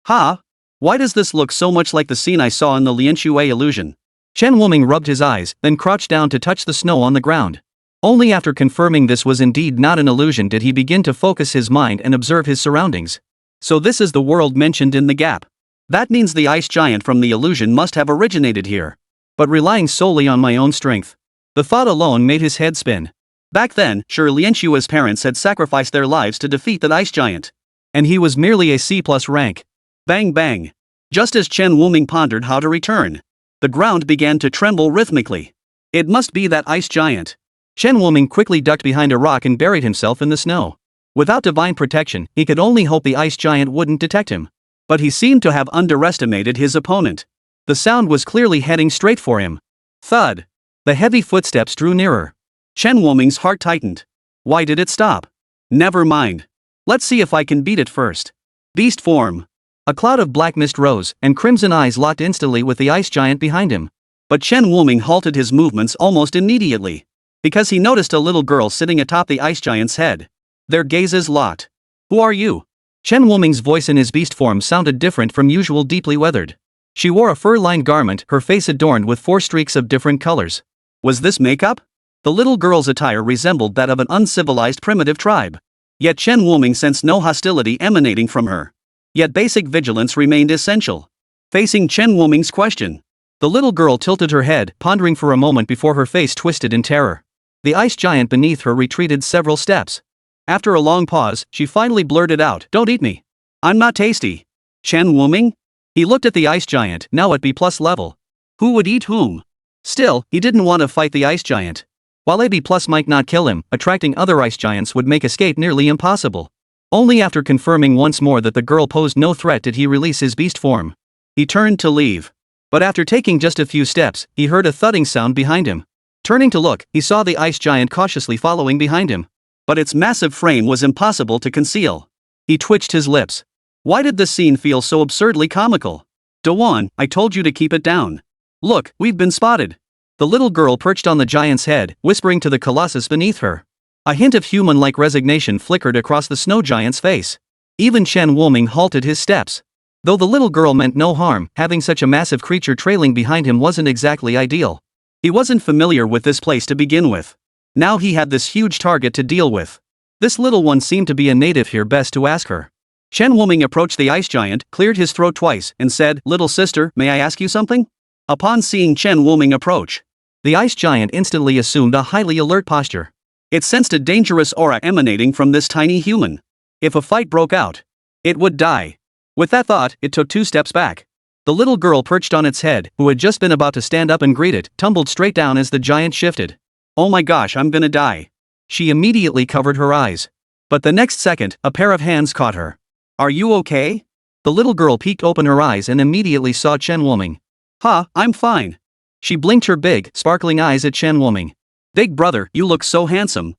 Why does this look so much like the scene I saw in the Lianshui illusion? Chen Wuming rubbed his eyes, then crouched down to touch the snow on the ground. Only after confirming this was indeed not an illusion did he begin to focus his mind and observe his surroundings. So this is the world mentioned in the gap. That means the ice giant from the illusion must have originated here. But relying solely on my own strength. The thought alone made his head spin. Back then, sure, Lianshui's parents had sacrificed their lives to defeat that ice giant. And he was merely a C+ rank. Bang bang. Just as Chen Wuming pondered how to return, the ground began to tremble rhythmically. It must be that ice giant. Chen Wuming quickly ducked behind a rock and buried himself in the snow. Without divine protection, he could only hope the ice giant wouldn't detect him. But he seemed to have underestimated his opponent. The sound was clearly heading straight for him. Thud. The heavy footsteps drew nearer. Chen Wuming's heart tightened. Why did it stop? Never mind. Let's see if I can beat it first. Beast form. A cloud of black mist rose, and crimson eyes locked instantly with the ice giant behind him. But Chen Wuming halted his movements almost immediately. Because he noticed a little girl sitting atop the ice giant's head. Their gazes locked. Who are you? Chen Wuming's voice in his beast form sounded different from usual, deeply weathered. She wore a fur-lined garment, her face adorned with 4 streaks of different colors. Was this makeup? The little girl's attire resembled that of an uncivilized primitive tribe. Yet Chen Wuming sensed no hostility emanating from her. Yet basic vigilance remained essential. Facing Chen Wuming's question, the little girl tilted her head, pondering for a moment before her face twisted in terror. The ice giant beneath her retreated several steps. After a long pause, she finally blurted out, "Don't eat me. I'm not tasty." Chen Wuming? He looked at the ice giant, now at B+ level. Who would eat whom? Still, he didn't want to fight the ice giant. While a B+ might not kill him, attracting other ice giants would make escape nearly impossible. Only after confirming once more that the girl posed no threat did he release his beast form. He turned to leave. But after taking just a few steps, he heard a thudding sound behind him. Turning to look, he saw the ice giant cautiously following behind him. But its massive frame was impossible to conceal. He twitched his lips. Why did this scene feel so absurdly comical? Dawan, I told you to keep it down. Look, we've been spotted. The little girl perched on the giant's head, whispering to the colossus beneath her. A hint of human-like resignation flickered across the snow giant's face. Even Chen Wuming halted his steps. Though the little girl meant no harm, having such a massive creature trailing behind him wasn't exactly ideal. He wasn't familiar with this place to begin with. Now he had this huge target to deal with. This little one seemed to be a native here, best to ask her. Chen Wuming approached the ice giant, cleared his throat twice, and said, "Little sister, may I ask you something?" Upon seeing Chen Wuming approach, the ice giant instantly assumed a highly alert posture. It sensed a dangerous aura emanating from this tiny human. If a fight broke out, it would die. With that thought, it took 2 steps back. The little girl perched on its head, who had just been about to stand up and greet it, tumbled straight down as the giant shifted. "Oh my gosh, I'm gonna die." She immediately covered her eyes. But the next second, a pair of hands caught her. "Are you okay?" The little girl peeked open her eyes and immediately saw Chen Wuming. I'm fine." She blinked her big, sparkling eyes at Chen Wuming. "Big brother, you look so handsome."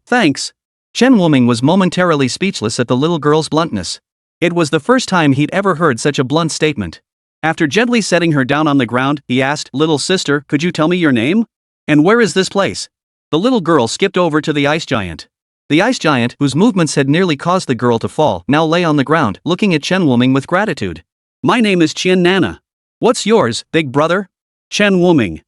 Thanks." Chen Wuming was momentarily speechless at the little girl's bluntness. It was the first time he'd ever heard such a blunt statement. After gently setting her down on the ground, he asked, "Little sister, could you tell me your name? And where is this place?" The little girl skipped over to the ice giant. The ice giant, whose movements had nearly caused the girl to fall, now lay on the ground, looking at Chen Wuming with gratitude. "My name is Qian Nana. What's yours, big brother?" Chen Wuming.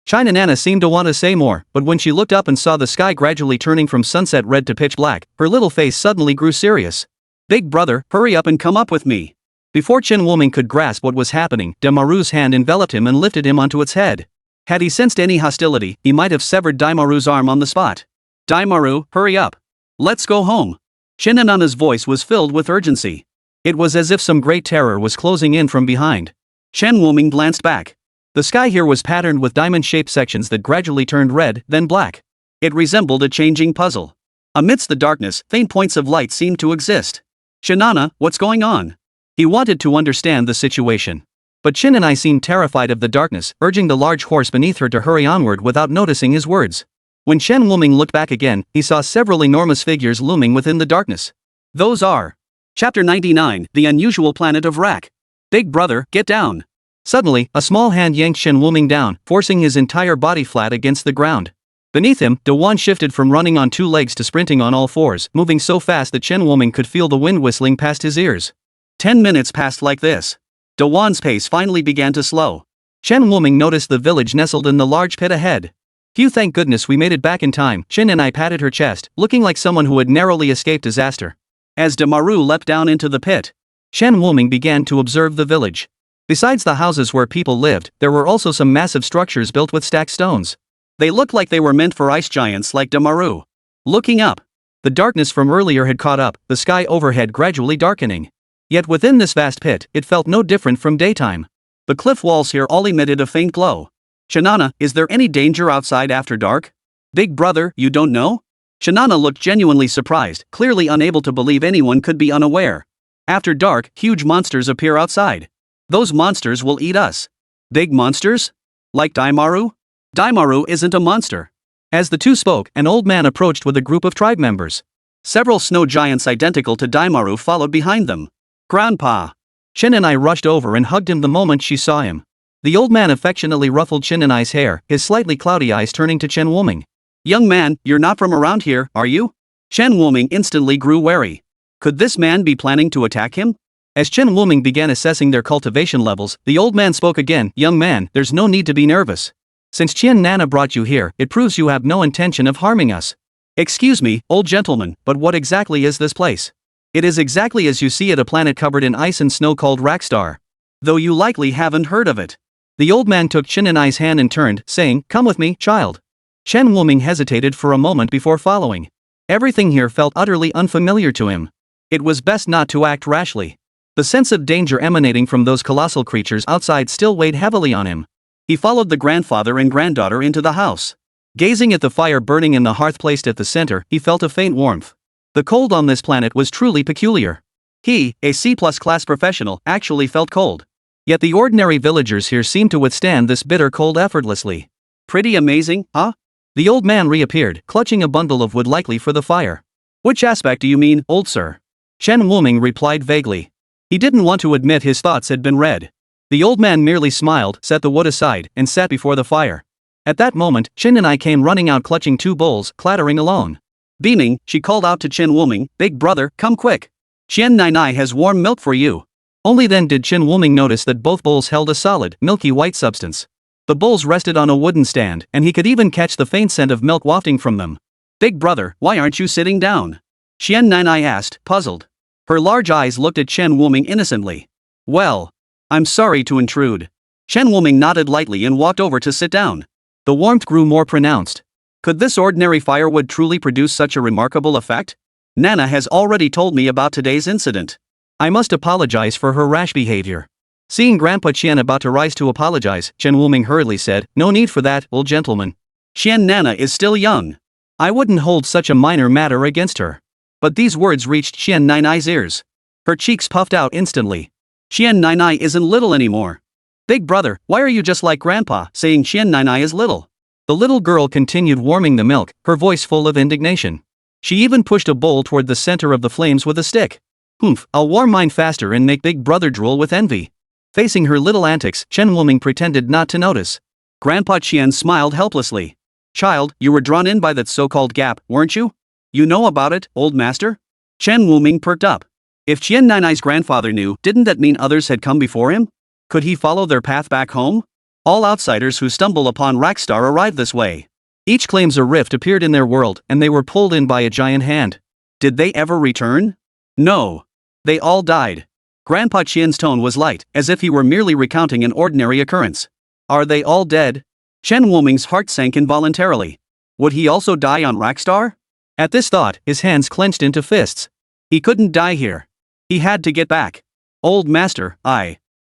China Nana seemed to want to say more, but when she looked up and saw the sky gradually turning from sunset red to pitch black, her little face suddenly grew serious. "Big brother, hurry up and come up with me. Before Chen Wuming could grasp what was happening, Daimaru's hand enveloped him and lifted him onto its head. Had he sensed any hostility, he might have severed Daimaru's arm on the spot. Daimaru, hurry up. Let's go home. Shinanana's voice was filled with urgency. It was as if some great terror was closing in from behind. Chen Wuming glanced back. The sky here was patterned with diamond-shaped sections that gradually turned red, then black. It resembled a changing puzzle. Amidst the darkness, faint points of light seemed to exist. Shinana, what's going on? He wanted to understand the situation. But Shinanai seemed terrified of the darkness, urging the large horse beneath her to hurry onward without noticing his words. When Chen Wuming looked back again, he saw several enormous figures looming within the darkness. Those are. Chapter 99, The Unusual Planet of Rak. Big brother, get down. Suddenly, a small hand yanked Chen Wuming down, forcing his entire body flat against the ground. Beneath him, Dawan shifted from running on two legs to sprinting on all fours, moving so fast that Chen Wuming could feel the wind whistling past his ears. 10 minutes passed like this. Dawan's pace finally began to slow. Chen Wuming noticed the village nestled in the large pit ahead. Phew, thank goodness we made it back in time. Shinanai patted her chest, looking like someone who had narrowly escaped disaster. As Daimaru leapt down into the pit, Chen Wuming began to observe the village. Besides the houses where people lived, there were also some massive structures built with stacked stones. They looked like they were meant for ice giants like Daimaru. Looking up, the darkness from earlier had caught up, the sky overhead gradually darkening. Yet within this vast pit, it felt no different from daytime. The cliff walls here all emitted a faint glow. Shinana, is there any danger outside after dark? Big brother, you don't know? Shinana looked genuinely surprised, clearly unable to believe anyone could be unaware. After dark, huge monsters appear outside. Those monsters will eat us. Big monsters? Like Daimaru? Daimaru isn't a monster. As the two spoke, an old man approached with a group of tribe members. Several snow giants identical to Daimaru followed behind them. Grandpa! Shinanai rushed over and hugged him the moment she saw him. The old man affectionately ruffled Shinanai's hair, his slightly cloudy eyes turning to Chen Wuming. Young man, you're not from around here, are you? Chen Wuming instantly grew wary. Could this man be planning to attack him? As Chen Wuming began assessing their cultivation levels, the old man spoke again. Young man, there's no need to be nervous. Since Qian Nana brought you here, it proves you have no intention of harming us. Excuse me, old gentleman, but what exactly is this place? It is exactly as you see it, a planet covered in ice and snow called Rakstar. Though you likely haven't heard of it. The old man took Shinanai's hand and turned, saying, come with me, child. Chen Wuming hesitated for a moment before following. Everything here felt utterly unfamiliar to him. It was best not to act rashly. The sense of danger emanating from those colossal creatures outside still weighed heavily on him. He followed the grandfather and granddaughter into the house. Gazing at the fire burning in the hearth placed at the center, he felt a faint warmth. The cold on this planet was truly peculiar. He, a C-plus class professional, actually felt cold. Yet the ordinary villagers here seemed to withstand this bitter cold effortlessly. Pretty amazing, huh? The old man reappeared, clutching a bundle of wood likely for the fire. Which aspect do you mean, old sir? Chen Wuming replied vaguely. He didn't want to admit his thoughts had been read. The old man merely smiled, set the wood aside, and sat before the fire. At that moment, Shinanai came running out clutching two bowls, clattering alone. Beaming, she called out to Chen Wuming, big brother, come quick. Qian Nai has warm milk for you. Only then did Chen Wuming notice that both bowls held a solid, milky white substance. The bowls rested on a wooden stand, and he could even catch the faint scent of milk wafting from them. Big brother, why aren't you sitting down? Qian Nai asked, puzzled. Her large eyes looked at Chen Wuming innocently. Well, I'm sorry to intrude. Chen Wuming nodded lightly and walked over to sit down. The warmth grew more pronounced. Could this ordinary firewood truly produce such a remarkable effect? Nana has already told me about today's incident. I must apologize for her rash behavior. Seeing Grandpa Qian about to rise to apologize, Chen Wuming hurriedly said, no need for that, old gentleman. Qian Nana is still young. I wouldn't hold such a minor matter against her. But these words reached Qian Nai's ears. Her cheeks puffed out instantly. Qian Nai isn't little anymore. Big brother, why are you just like Grandpa, saying Qian Nai is little? The little girl continued warming the milk, her voice full of indignation. She even pushed a bowl toward the center of the flames with a stick. Humph, I'll warm mine faster and make big brother drool with envy. Facing her little antics, Chen Wuming pretended not to notice. Grandpa Qian smiled helplessly. Child, you were drawn in by that so-called gap, weren't you? You know about it, old master? Chen Wuming perked up. If Qian Nai's grandfather knew, didn't that mean others had come before him? Could he follow their path back home? All outsiders who stumble upon Rakstar arrive this way. Each claims a rift appeared in their world, and they were pulled in by a giant hand. Did they ever return? No. They all died. Grandpa Qian's tone was light, as if he were merely recounting an ordinary occurrence. Are they all dead? Chen Wuming's heart sank involuntarily. Would he also die on Rackstar? At this thought, his hands clenched into fists. He couldn't die here. He had to get back. Old master,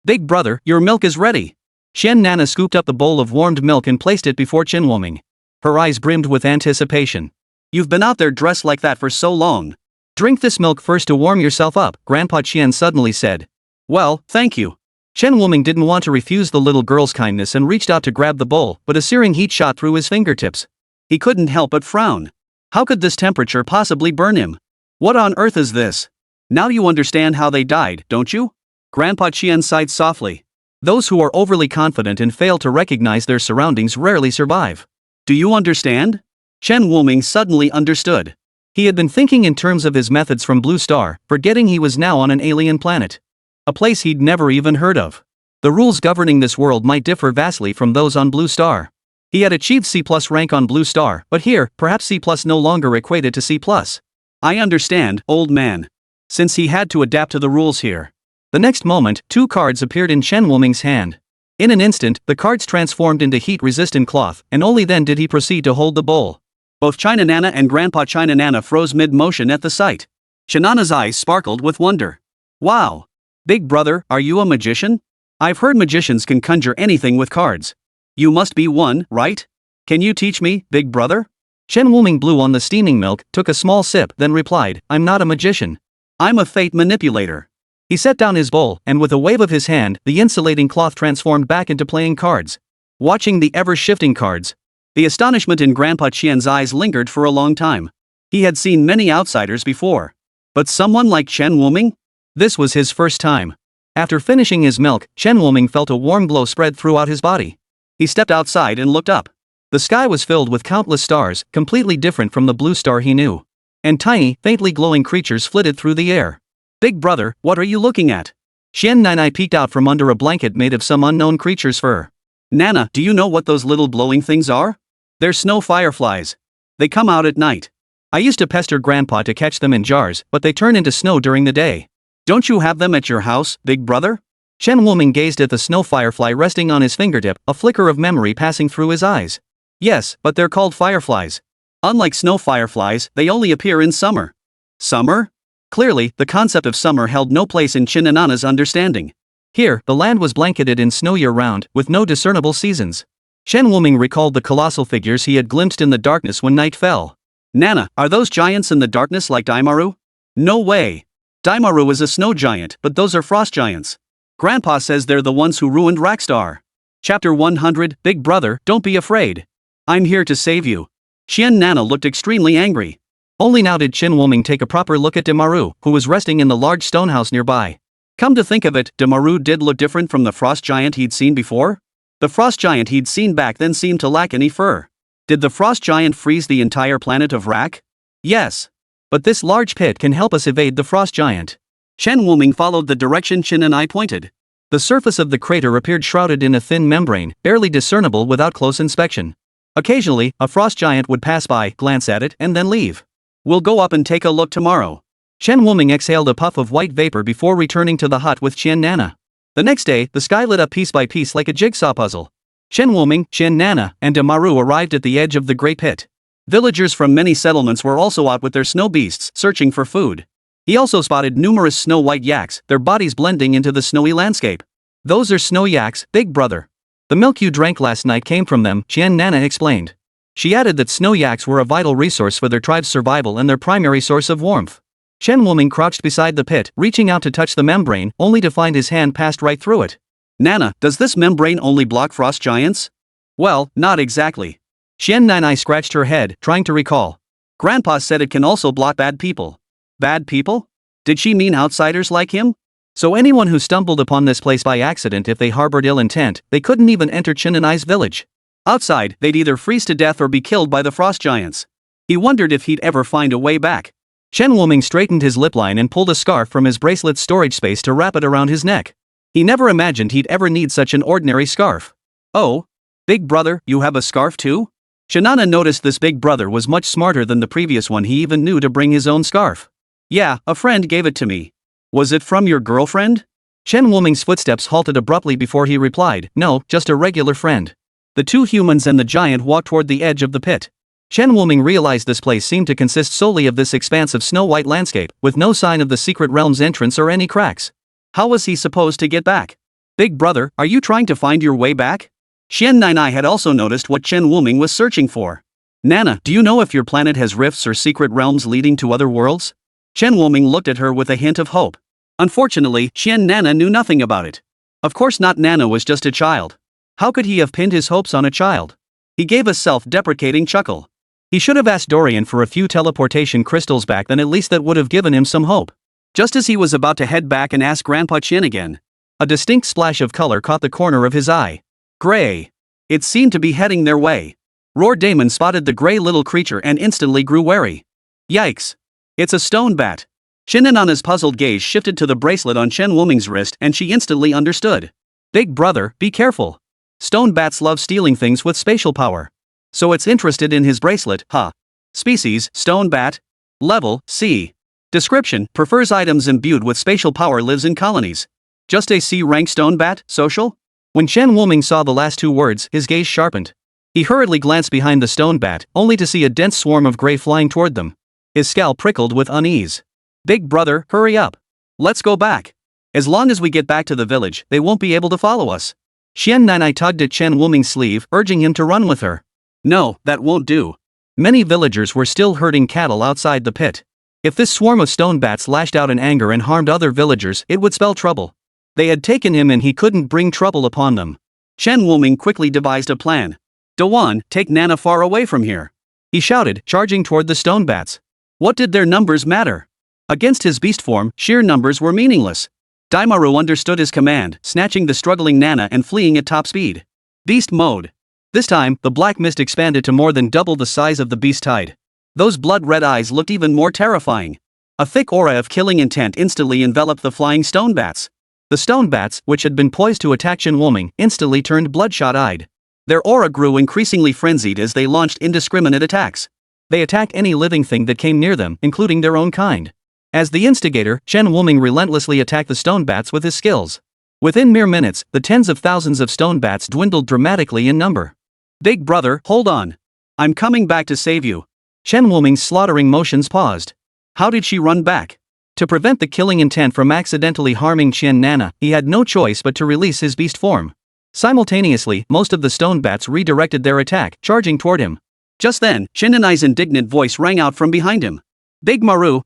Big brother, your milk is ready. Qian Nana scooped up the bowl of warmed milk and placed it before Chen Wuming. Her eyes brimmed with anticipation. You've been out there dressed like that for so long. Drink this milk first to warm yourself up, Grandpa Qian suddenly said. Well, thank you. Chen Wuming didn't want to refuse the little girl's kindness and reached out to grab the bowl, but a searing heat shot through his fingertips. He couldn't help but frown. How could this temperature possibly burn him? What on earth is this? Now you understand how they died, don't you? Grandpa Qian sighed softly. Those who are overly confident and fail to recognize their surroundings rarely survive. Do you understand? Chen Wuming suddenly understood. He had been thinking in terms of his methods from Blue Star, forgetting he was now on an alien planet. A place he'd never even heard of. The rules governing this world might differ vastly from those on Blue Star. He had achieved C+ rank on Blue Star, but here, perhaps C+ no longer equated to C+. I understand, old man. Since he had to adapt to the rules here. The next moment, 2 cards appeared in Chen Wuming's hand. In an instant, the cards transformed into heat-resistant cloth, and only then did he proceed to hold the bowl. Both China Nana and Grandpa China Nana froze mid-motion at the sight. Shanana's eyes sparkled with wonder. Wow! Big brother, are you a magician? I've heard magicians can conjure anything with cards. You must be one, right? Can you teach me, big brother? Chen Wuming blew on the steaming milk, took a small sip, then replied, I'm not a magician. I'm a fate manipulator. He set down his bowl, and with a wave of his hand, the insulating cloth transformed back into playing cards. Watching the ever-shifting cards. The astonishment in Grandpa Qian's eyes lingered for a long time. He had seen many outsiders before. But someone like Chen Wuming? This was his first time. After finishing his milk, Chen Wuming felt a warm glow spread throughout his body. He stepped outside and looked up. The sky was filled with countless stars, completely different from the blue star he knew. And tiny, faintly glowing creatures flitted through the air. Big brother, what are you looking at? Qian Nana peeked out from under a blanket made of some unknown creature's fur. Nana, do you know what those little glowing things are? They're snow fireflies. They come out at night. I used to pester Grandpa to catch them in jars, but they turn into snow during the day. Don't you have them at your house, big brother? Chen Wuming gazed at the snow firefly resting on his fingertip, a flicker of memory passing through his eyes. Yes, but they're called fireflies. Unlike snow fireflies, they only appear in summer. Summer? Clearly, the concept of summer held no place in Chen Nana's understanding. Here, the land was blanketed in snow year-round, with no discernible seasons. Chen Wuming recalled the colossal figures he had glimpsed in the darkness when night fell. Nana, are those giants in the darkness like Daimaru? No way. Daimaru is a snow giant, but those are frost giants. Grandpa says they're the ones who ruined Rackstar. Chapter 100, Big Brother, don't be afraid. I'm here to save you. Qian Nana looked extremely angry. Only now did Chen Wuming take a proper look at Daimaru, who was resting in the large stone house nearby. Come to think of it, Daimaru did look different from the frost giant he'd seen before. The frost giant he'd seen back then seemed to lack any fur. Did the frost giant freeze the entire planet of Rack? Yes. But this large pit can help us evade the frost giant. Chen Wuming followed the direction Chen and I pointed. The surface of the crater appeared shrouded in a thin membrane, barely discernible without close inspection. Occasionally, a frost giant would pass by, glance at it, and then leave. We'll go up and take a look tomorrow. Chen Wuming exhaled a puff of white vapor before returning to the hut with Qian Nana. The next day, the sky lit up piece by piece like a jigsaw puzzle. Chen Wuming, Qian Nana, and Daimaru arrived at the edge of the great pit. Villagers from many settlements were also out with their snow beasts, searching for food. He also spotted numerous snow-white yaks, their bodies blending into the snowy landscape. Those are snow yaks, big brother. The milk you drank last night came from them, Qian Nana explained. She added that snow yaks were a vital resource for their tribe's survival and their primary source of warmth. Chen Wuming crouched beside the pit, reaching out to touch the membrane, only to find his hand passed right through it. Nana, does this membrane only block frost giants? Well, not exactly. Qian Nana scratched her head, trying to recall. Grandpa said it can also block bad people. Bad people? Did she mean outsiders like him? So anyone who stumbled upon this place by accident, if they harbored ill intent, they couldn't even enter Chen and I's village. Outside, they'd either freeze to death or be killed by the frost giants. He wondered if he'd ever find a way back. Chen Wuming straightened his lip line and pulled a scarf from his bracelet's storage space to wrap it around his neck. He never imagined he'd ever need such an ordinary scarf. Oh? Big brother, you have a scarf too? Shanana noticed this big brother was much smarter than the previous one. He even knew to bring his own scarf. Yeah, a friend gave it to me. Was it from your girlfriend? Chen Wuming's footsteps halted abruptly before he replied, no, just a regular friend. The two humans and the giant walked toward the edge of the pit. Chen Wuming realized this place seemed to consist solely of this expanse of snow-white landscape, with no sign of the secret realm's entrance or any cracks. How was he supposed to get back? Big brother, are you trying to find your way back? Xian Nainai had also noticed what Chen Wuming was searching for. Nana, do you know if your planet has rifts or secret realms leading to other worlds? Chen Wuming looked at her with a hint of hope. Unfortunately, Xian Nana knew nothing about it. Of course not, Nana was just a child. How could he have pinned his hopes on a child? He gave a self-deprecating chuckle. He should have asked Dorian for a few teleportation crystals back then, at least that would have given him some hope. Just as he was about to head back and ask Grandpa Chen again, a distinct splash of color caught the corner of his eye. Gray. It seemed to be heading their way. Roar Damon spotted the gray little creature and instantly grew wary. Yikes. It's a stone bat. Shinanana's puzzled gaze shifted to the bracelet on Chen Wuming's wrist and she instantly understood. Big brother, be careful. Stone bats love stealing things with spatial power. So it's interested in his bracelet, huh? Species, stone bat. Level, C. Description, prefers items imbued with spatial power, lives in colonies. Just a C-rank stone bat, social? When Chen Wuming saw the last two words, his gaze sharpened. He hurriedly glanced behind the stone bat, only to see a dense swarm of gray flying toward them. His scalp prickled with unease. Big brother, hurry up. Let's go back. As long as we get back to the village, they won't be able to follow us. Xian Nainai tugged at Chen Wuming's sleeve, urging him to run with her. No, that won't do. Many villagers were still herding cattle outside the pit. If this swarm of stone bats lashed out in anger and harmed other villagers, it would spell trouble. They had taken him and he couldn't bring trouble upon them. Chen Wuming quickly devised a plan. Dawan, take Nana far away from here. He shouted, charging toward the stone bats. What did their numbers matter? Against his beast form, sheer numbers were meaningless. Daimaru understood his command, snatching the struggling Nana and fleeing at top speed. Beast mode. This time, the black mist expanded to more than double the size of the beast tide. Those blood-red eyes looked even more terrifying. A thick aura of killing intent instantly enveloped the flying stone bats. The stone bats, which had been poised to attack Chen Wuming, instantly turned bloodshot-eyed. Their aura grew increasingly frenzied as they launched indiscriminate attacks. They attacked any living thing that came near them, including their own kind. As the instigator, Chen Wuming relentlessly attacked the stone bats with his skills. Within mere minutes, the tens of thousands of stone bats dwindled dramatically in number. Big brother, hold on. I'm coming back to save you. Chen Wuming's slaughtering motions paused. How did she run back? To prevent the killing intent from accidentally harming Qian Nana, he had no choice but to release his beast form. Simultaneously, most of the stone bats redirected their attack, charging toward him. Just then, Shinanai's indignant voice rang out from behind him. Big Maru,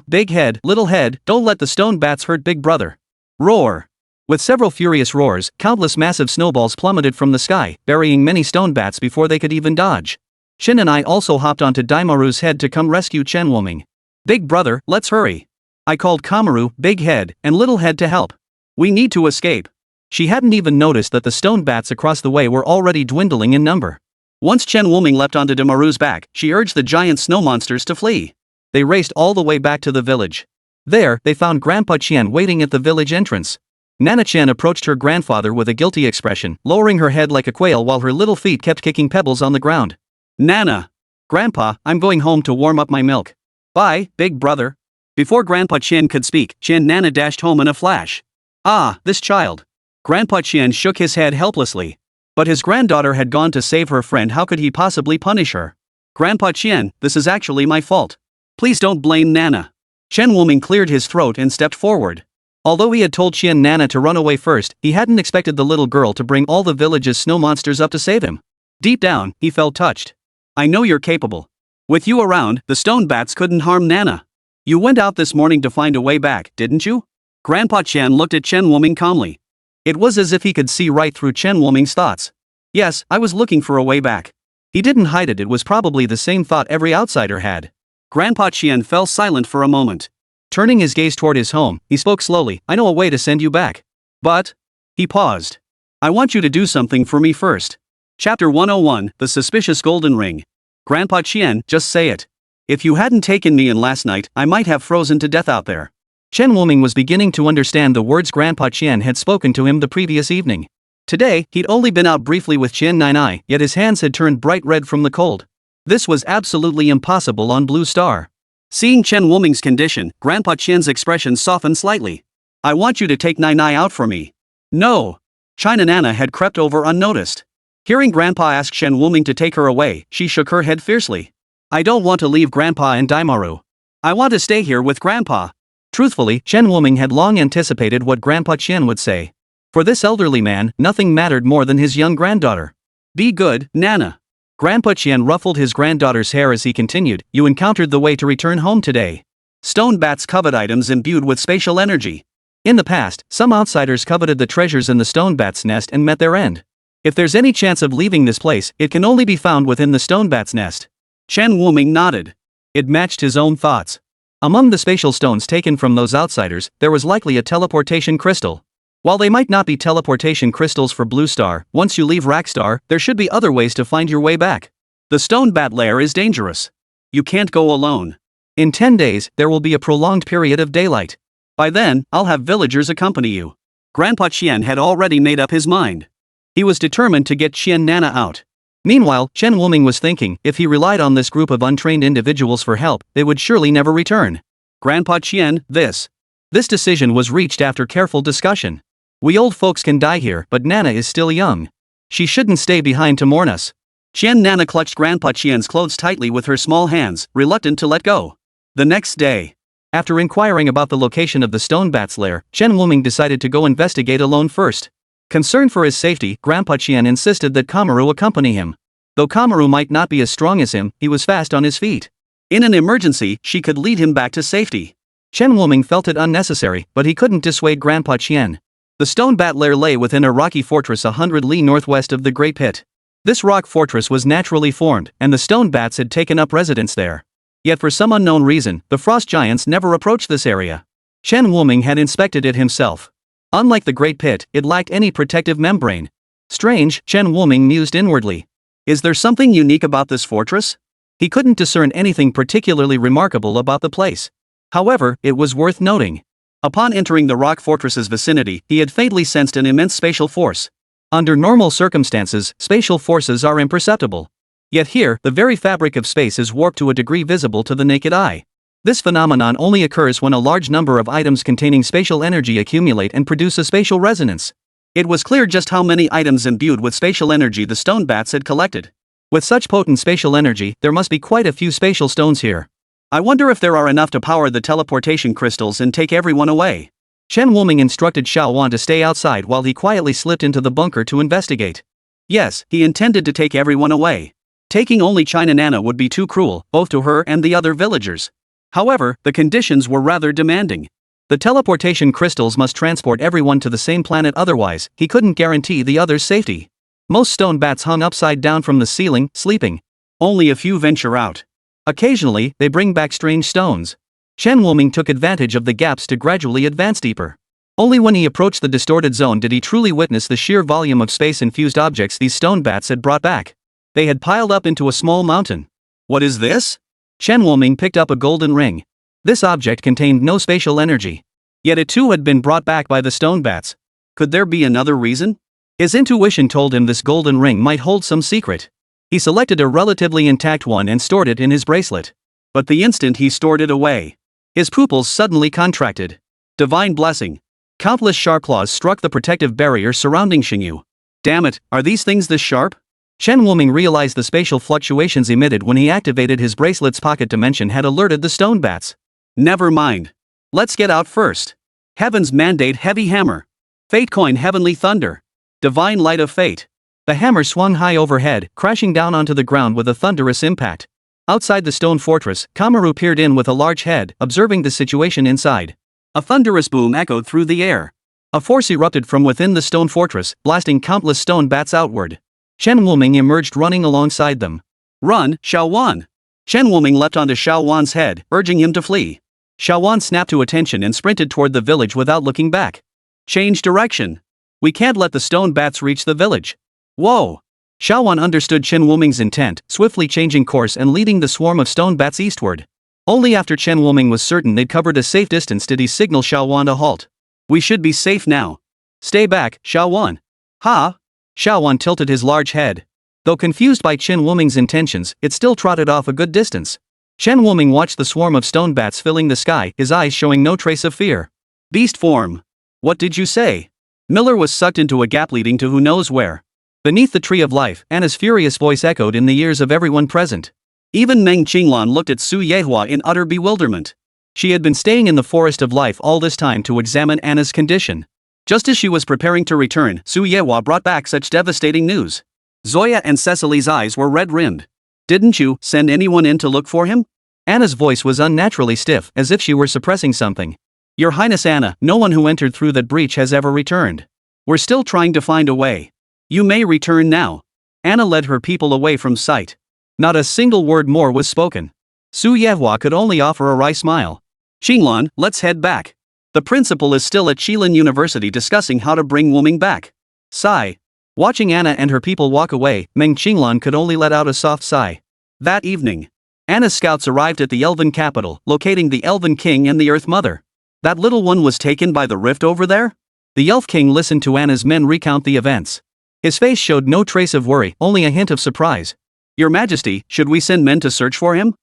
big head, little head, don't let the stone bats hurt big brother. Roar. With several furious roars, countless massive snowballs plummeted from the sky, burying many stone bats before they could even dodge. Shinanai also hopped onto Daimaru's head to come rescue Chen Wuming. Big brother, let's hurry. I called Kamaru, big head, and little head to help. We need to escape. She hadn't even noticed that the stone bats across the way were already dwindling in number. Once Chen Wuming leapt onto Daimaru's back, she urged the giant snow monsters to flee. They raced all the way back to the village. There, they found Grandpa Qian waiting at the village entrance. Nana Qian approached her grandfather with a guilty expression, lowering her head like a quail while her little feet kept kicking pebbles on the ground. Nana! Grandpa, I'm going home to warm up my milk. Bye, big brother. Before Grandpa Qian could speak, Qian Nana dashed home in a flash. Ah, this child. Grandpa Qian shook his head helplessly. But his granddaughter had gone to save her friend, how could he possibly punish her? Grandpa Qian, this is actually my fault. Please don't blame Nana. Chen Wuming cleared his throat and stepped forward. Although he had told Qian Nana to run away first, he hadn't expected the little girl to bring all the village's snow monsters up to save him. Deep down, he felt touched. I know you're capable. With you around, the stone bats couldn't harm Nana. You went out this morning to find a way back, didn't you? Grandpa Qian looked at Chen Wuming calmly. It was as if he could see right through Chen Wuming's thoughts. Yes, I was looking for a way back. He didn't hide it, it was probably the same thought every outsider had. Grandpa Qian fell silent for a moment. Turning his gaze toward his home, he spoke slowly, I know a way to send you back. But... He paused. I want you to do something for me first. Chapter 101, The Suspicious Golden Ring. Grandpa Qian, just say it. If you hadn't taken me in last night, I might have frozen to death out there. Chen Wuming was beginning to understand the words Grandpa Qian had spoken to him the previous evening. Today, he'd only been out briefly with Qian Nainai, yet his hands had turned bright red from the cold. This was absolutely impossible on Blue Star. Seeing Chen Wuming's condition, Grandpa Qian's expression softened slightly. I want you to take Nai out for me. No. China Nana had crept over unnoticed. Hearing Grandpa ask Chen Wuming to take her away, she shook her head fiercely. I don't want to leave Grandpa and Daimaru. I want to stay here with Grandpa. Truthfully, Chen Wuming had long anticipated what Grandpa Qian would say. For this elderly man, nothing mattered more than his young granddaughter. Be good, Nana. Grandpa Qian ruffled his granddaughter's hair as he continued, you encountered the way to return home today. Stone bats covet items imbued with spatial energy. In the past, some outsiders coveted the treasures in the stone bat's nest and met their end. If there's any chance of leaving this place, it can only be found within the stone bat's nest. Chen Wuming nodded. It matched his own thoughts. Among the spatial stones taken from those outsiders, there was likely a teleportation crystal. While they might not be teleportation crystals for Blue Star, once you leave Rackstar, there should be other ways to find your way back. The stone bat lair is dangerous. You can't go alone. In 10 days, there will be a prolonged period of daylight. By then, I'll have villagers accompany you. Grandpa Qian had already made up his mind. He was determined to get Qian Nana out. Meanwhile, Chen Wuming was thinking, if he relied on this group of untrained individuals for help, they would surely never return. Grandpa Qian, this decision was reached after careful discussion. We old folks can die here, but Nana is still young. She shouldn't stay behind to mourn us. Qian Nana clutched Grandpa Qian's clothes tightly with her small hands, reluctant to let go. The next day, after inquiring about the location of the stone bat's lair, Chen Wuming decided to go investigate alone first. Concerned for his safety, Grandpa Qian insisted that Kamaru accompany him. Though Kamaru might not be as strong as him, he was fast on his feet. In an emergency, she could lead him back to safety. Chen Wuming felt it unnecessary, but he couldn't dissuade Grandpa Qian. The stone bat lair lay within a rocky fortress 100 li northwest of the Great Pit. This rock fortress was naturally formed, and the stone bats had taken up residence there. Yet for some unknown reason, the frost giants never approached this area. Chen Wuming had inspected it himself. Unlike the Great Pit, it lacked any protective membrane. Strange, Chen Wuming mused inwardly. Is there something unique about this fortress? He couldn't discern anything particularly remarkable about the place. However, it was worth noting. Upon entering the rock fortress's vicinity, he had faintly sensed an immense spatial force. Under normal circumstances, spatial forces are imperceptible. Yet here, the very fabric of space is warped to a degree visible to the naked eye. This phenomenon only occurs when a large number of items containing spatial energy accumulate and produce a spatial resonance. It was clear just how many items imbued with spatial energy the stone bats had collected. With such potent spatial energy, there must be quite a few spatial stones here. I wonder if there are enough to power the teleportation crystals and take everyone away. Chen Wuming instructed Xiao Wan to stay outside while he quietly slipped into the bunker to investigate. Yes, he intended to take everyone away. Taking only China Nana would be too cruel, both to her and the other villagers. However, the conditions were rather demanding. The teleportation crystals must transport everyone to the same planet, otherwise, he couldn't guarantee the others' safety. Most stone bats hung upside down from the ceiling, sleeping. Only a few venture out. Occasionally, they bring back strange stones. Chen Wuming took advantage of the gaps to gradually advance deeper. Only when he approached the distorted zone did he truly witness the sheer volume of space-infused objects these stone bats had brought back. They had piled up into a small mountain. What is this? Chen Wuming picked up a golden ring. This object contained no spatial energy. Yet it too had been brought back by the stone bats. Could there be another reason? His intuition told him this golden ring might hold some secret. He selected a relatively intact one and stored it in his bracelet. But the instant he stored it away, his pupils suddenly contracted. Divine blessing. Countless sharp claws struck the protective barrier surrounding Xingyu. Damn it, are these things this sharp? Chen Wuming realized the spatial fluctuations emitted when he activated his bracelet's pocket dimension had alerted the stone bats. Never mind. Let's get out first. Heaven's mandate heavy hammer. Fate coin heavenly thunder. Divine light of fate. The hammer swung high overhead, crashing down onto the ground with a thunderous impact. Outside the stone fortress, Kamaru peered in with a large head, observing the situation inside. A thunderous boom echoed through the air. A force erupted from within the stone fortress, blasting countless stone bats outward. Chen Wuming emerged running alongside them. Run, Xiao Wan! Chen Wuming leapt onto Xiao Wan's head, urging him to flee. Xiao Wan snapped to attention and sprinted toward the village without looking back. Change direction. We can't let the stone bats reach the village. Whoa! Xiao Wan understood Chen Wuming's intent, swiftly changing course and leading the swarm of stone bats eastward. Only after Chen Wuming was certain they'd covered a safe distance did he signal Xiao Wan to halt. We should be safe now. Stay back, Xiao Wan. Ha! Xiao Wan tilted his large head. Though confused by Chen Wuming's intentions, it still trotted off a good distance. Chen Wuming watched the swarm of stone bats filling the sky, his eyes showing no trace of fear. Beast form. What did you say? Miller was sucked into a gap leading to who knows where. Beneath the tree of life, Anna's furious voice echoed in the ears of everyone present. Even Meng Qinglan looked at Su Yehua in utter bewilderment. She had been staying in the forest of life all this time to examine Anna's condition. Just as she was preparing to return, Su Yehua brought back such devastating news. Zoya and Cecily's eyes were red-rimmed. Didn't you send anyone in to look for him? Anna's voice was unnaturally stiff, as if she were suppressing something. Your Highness Anna, no one who entered through that breach has ever returned. We're still trying to find a way. You may return now. Anna led her people away from sight. Not a single word more was spoken. Su Yehua could only offer a wry smile. Qinglan, let's head back. The principal is still at Qilin University discussing how to bring Wuming back. Sigh. Watching Anna and her people walk away, Meng Qinglan could only let out a soft sigh. That evening, Anna's scouts arrived at the Elven capital, locating the Elven King and the Earth Mother. That little one was taken by the rift over there? The Elf King listened to Anna's men recount the events. His face showed no trace of worry, only a hint of surprise. Your Majesty, should we send men to search for him?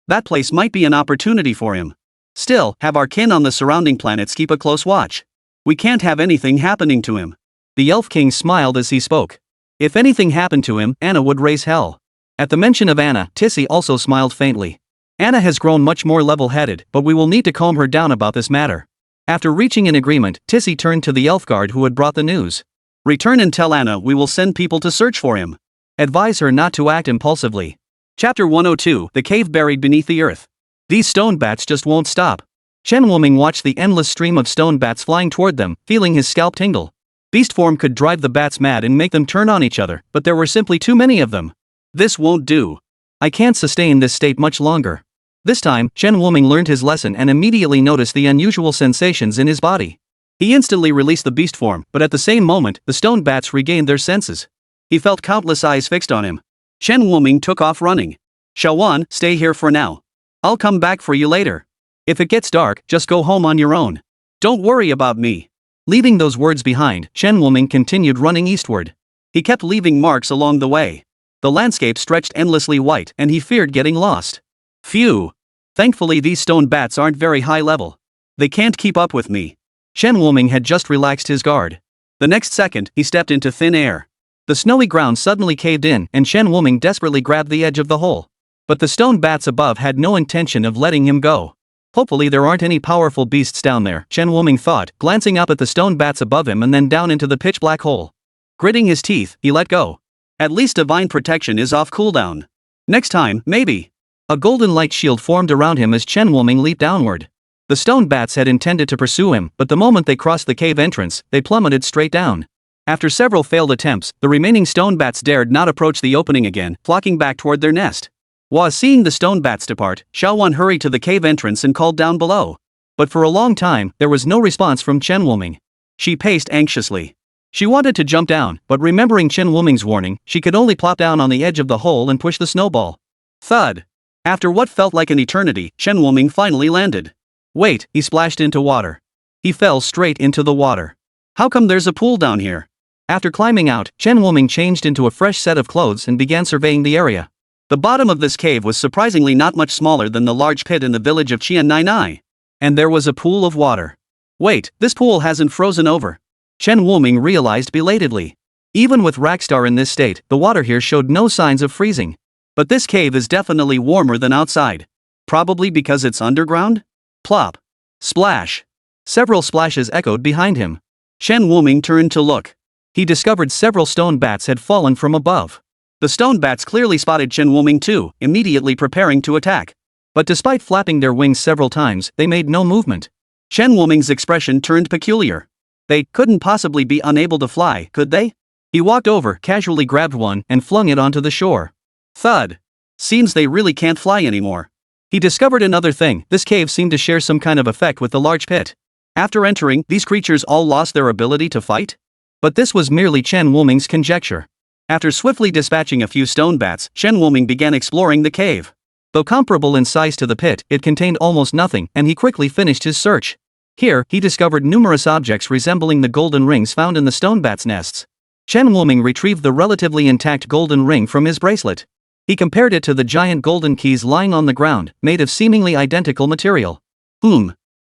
That place might be an opportunity for him. Still, have our kin on the surrounding planets keep a close watch. We can't have anything happening to him. The Elf King smiled as he spoke. If anything happened to him, Anna would raise hell. At the mention of Anna, Tissy also smiled faintly. Anna has grown much more level-headed, but we will need to calm her down about this matter. After reaching an agreement, Tissy turned to the elf guard who had brought the news. Return and tell Anna we will send people to search for him. Advise her not to act impulsively. Chapter 102, The Cave Buried Beneath the Earth. These stone bats just won't stop. Chen Wuming watched the endless stream of stone bats flying toward them, feeling his scalp tingle. Beast form could drive the bats mad and make them turn on each other, but there were simply too many of them. This won't do. I can't sustain this state much longer. This time, Chen Wuming learned his lesson and immediately noticed the unusual sensations in his body. He instantly released the beast form, but at the same moment, the stone bats regained their senses. He felt countless eyes fixed on him. Chen Wuming took off running. Shawan, stay here for now. I'll come back for you later. If it gets dark, just go home on your own. Don't worry about me. Leaving those words behind, Chen Wuming continued running eastward. He kept leaving marks along the way. The landscape stretched endlessly white, and he feared getting lost. Phew. Thankfully these stone bats aren't very high level. They can't keep up with me. Chen Wuming had just relaxed his guard. The next second, he stepped into thin air. The snowy ground suddenly caved in, and Chen Wuming desperately grabbed the edge of the hole. But the stone bats above had no intention of letting him go. Hopefully there aren't any powerful beasts down there, Chen Wuming thought, glancing up at the stone bats above him and then down into the pitch-black hole. Gritting his teeth, he let go. At least divine protection is off cooldown. Next time, maybe. A golden light shield formed around him as Chen Wuming leaped downward. The stone bats had intended to pursue him, but the moment they crossed the cave entrance, they plummeted straight down. After several failed attempts, the remaining stone bats dared not approach the opening again, flocking back toward their nest. While seeing the stone bats depart, Xiaowan hurried to the cave entrance and called down below. But for a long time, there was no response from Chen Wuming. She paced anxiously. She wanted to jump down, but remembering Chen Wuming's warning, she could only plop down on the edge of the hole and push the snowball. Thud. After what felt like an eternity, Chen Wuming finally landed. Wait, he splashed into water. He fell straight into the water. How come there's a pool down here? After climbing out, Chen Wuming changed into a fresh set of clothes and began surveying the area. The bottom of this cave was surprisingly not much smaller than the large pit in the village of Qiannainai. And there was a pool of water. Wait, this pool hasn't frozen over. Chen Wuming realized belatedly. Even with Rakstar in this state, the water here showed no signs of freezing. But this cave is definitely warmer than outside. Probably because it's underground? Plop. Splash. Several splashes echoed behind him. Chen Wuming turned to look. He discovered several stone bats had fallen from above. The stone bats clearly spotted Chen Wuming too, immediately preparing to attack. But despite flapping their wings several times, they made no movement. Chen Wuming's expression turned peculiar. They couldn't possibly be unable to fly, could they? He walked over, casually grabbed one, and flung it onto the shore. Thud. Seems they really can't fly anymore. He discovered another thing, this cave seemed to share some kind of effect with the large pit. After entering, these creatures all lost their ability to fight? But this was merely Chen Wuming's conjecture. After swiftly dispatching a few stone bats, Chen Wuming began exploring the cave. Though comparable in size to the pit, it contained almost nothing, and he quickly finished his search. Here, he discovered numerous objects resembling the golden rings found in the stone bats' nests. Chen Wuming retrieved the relatively intact golden ring from his bracelet. He compared it to the giant golden keys lying on the ground, made of seemingly identical material.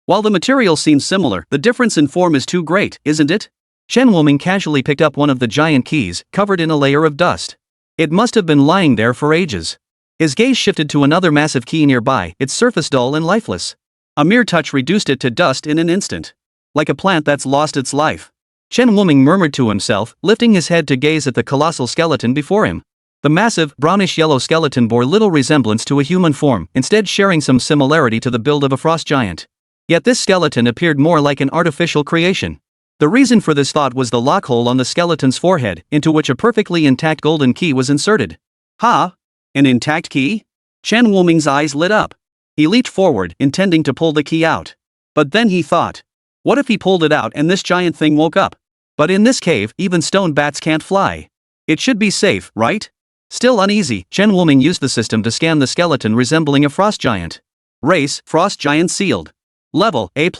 While the material seems similar, the difference in form is too great, isn't it? Chen Wuming casually picked up one of the giant keys, covered in a layer of dust. It must have been lying there for ages. His gaze shifted to another massive key nearby, its surface dull and lifeless. A mere touch reduced it to dust in an instant. Like a plant that's lost its life. Chen Wuming murmured to himself, lifting his head to gaze at the colossal skeleton before him. The massive, brownish-yellow skeleton bore little resemblance to a human form, instead sharing some similarity to the build of a frost giant. Yet this skeleton appeared more like an artificial creation. The reason for this thought was the lock hole on the skeleton's forehead, into which a perfectly intact golden key was inserted. Huh? An intact key? Chen Wuming's eyes lit up. He leaped forward, intending to pull the key out. But then he thought, what if he pulled it out and this giant thing woke up? But in this cave, even stone bats can't fly. It should be safe, right? Still uneasy, Chen Wuming used the system to scan the skeleton resembling a frost giant. Race, frost giant sealed. Level, A+.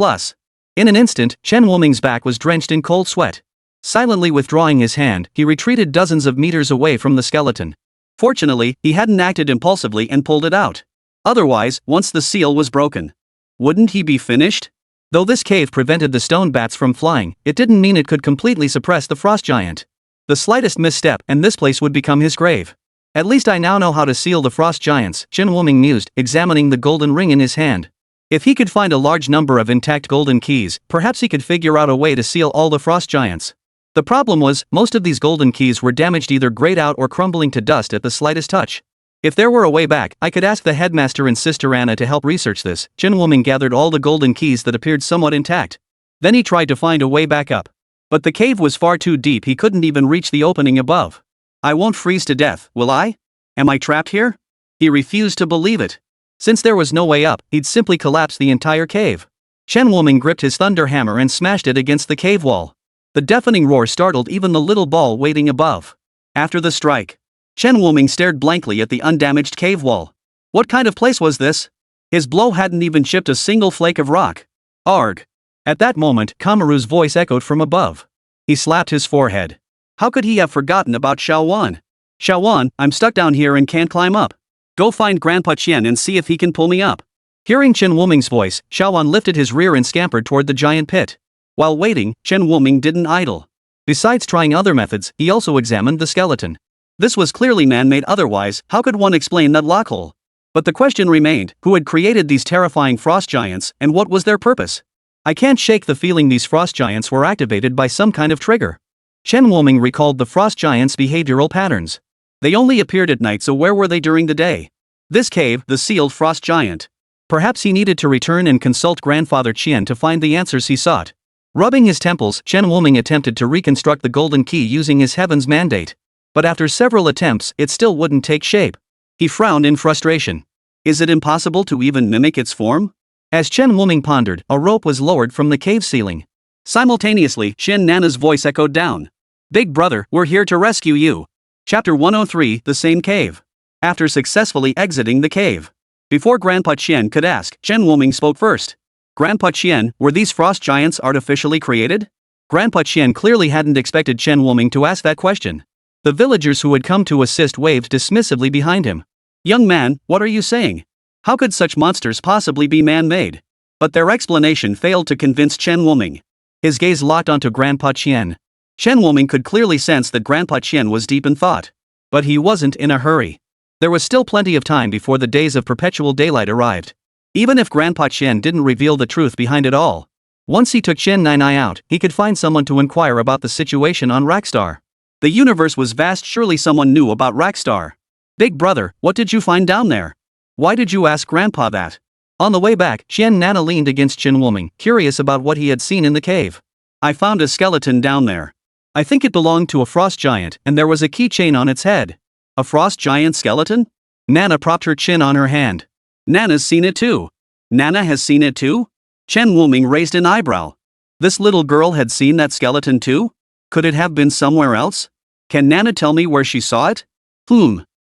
In an instant, Chen Wuming's back was drenched in cold sweat. Silently withdrawing his hand, he retreated dozens of meters away from the skeleton. Fortunately, he hadn't acted impulsively and pulled it out. Otherwise, once the seal was broken, wouldn't he be finished? Though this cave prevented the stone bats from flying, it didn't mean it could completely suppress the frost giant. The slightest misstep, and this place would become his grave. At least I now know how to seal the frost giants, Chen Wuming mused, examining the golden ring in his hand. If he could find a large number of intact golden keys, perhaps he could figure out a way to seal all the frost giants. The problem was, most of these golden keys were damaged, either grayed out or crumbling to dust at the slightest touch. If there were a way back, I could ask the headmaster and Sister Anna to help research this. Chen Wuming gathered all the golden keys that appeared somewhat intact. Then he tried to find a way back up. But the cave was far too deep, he couldn't even reach the opening above. I won't freeze to death, will I? Am I trapped here? He refused to believe it. Since there was no way up, he'd simply collapse the entire cave. Chen Wuming gripped his thunder hammer and smashed it against the cave wall. The deafening roar startled even the little ball waiting above. After the strike, Chen Wuming stared blankly at the undamaged cave wall. What kind of place was this? His blow hadn't even chipped a single flake of rock. Arg! At that moment, Kamaru's voice echoed from above. He slapped his forehead. How could he have forgotten about Xiaowan? Xiaowan, I'm stuck down here and can't climb up. Go find Grandpa Qian and see if he can pull me up. Hearing Chen Wuming's voice, Xiaowan lifted his rear and scampered toward the giant pit. While waiting, Chen Wuming didn't idle. Besides trying other methods, he also examined the skeleton. This was clearly man-made, otherwise, how could one explain that lockhole? But the question remained, who had created these terrifying frost giants, and what was their purpose? I can't shake the feeling these frost giants were activated by some kind of trigger. Chen Wuming recalled the frost giants' behavioral patterns. They only appeared at night, so where were they during the day? This cave, the sealed frost giant. Perhaps he needed to return and consult Grandfather Qian to find the answers he sought. Rubbing his temples, Chen Wuming attempted to reconstruct the golden key using his heaven's mandate. But after several attempts, it still wouldn't take shape. He frowned in frustration. Is it impossible to even mimic its form? As Chen Wuming pondered, a rope was lowered from the cave ceiling. Simultaneously, Shin Nana's voice echoed down. Big brother, we're here to rescue you. Chapter 103, The Same Cave. After successfully exiting the cave. Before Grandpa Qian could ask, Chen Wuming spoke first. Grandpa Qian, were these frost giants artificially created? Grandpa Qian clearly hadn't expected Chen Wuming to ask that question. The villagers who had come to assist waved dismissively behind him. Young man, what are you saying? How could such monsters possibly be man-made? But their explanation failed to convince Chen Wuming. His gaze locked onto Grandpa Qian. Chen Wuming could clearly sense that Grandpa Qian was deep in thought. But he wasn't in a hurry. There was still plenty of time before the days of perpetual daylight arrived. Even if Grandpa Qian didn't reveal the truth behind it all. Once he took Chen Nai out, he could find someone to inquire about the situation on Rackstar. The universe was vast, surely someone knew about Rackstar. Big brother, what did you find down there? Why did you ask Grandpa that? On the way back, Qian Nana leaned against Chen Wuming, curious about what he had seen in the cave. I found a skeleton down there. I think it belonged to a frost giant, and there was a keychain on its head. A frost giant skeleton? Nana propped her chin on her hand. Nana's seen it too. Nana has seen it too? Chen Wuming raised an eyebrow. This little girl had seen that skeleton too? Could it have been somewhere else? Can Nana tell me where she saw it?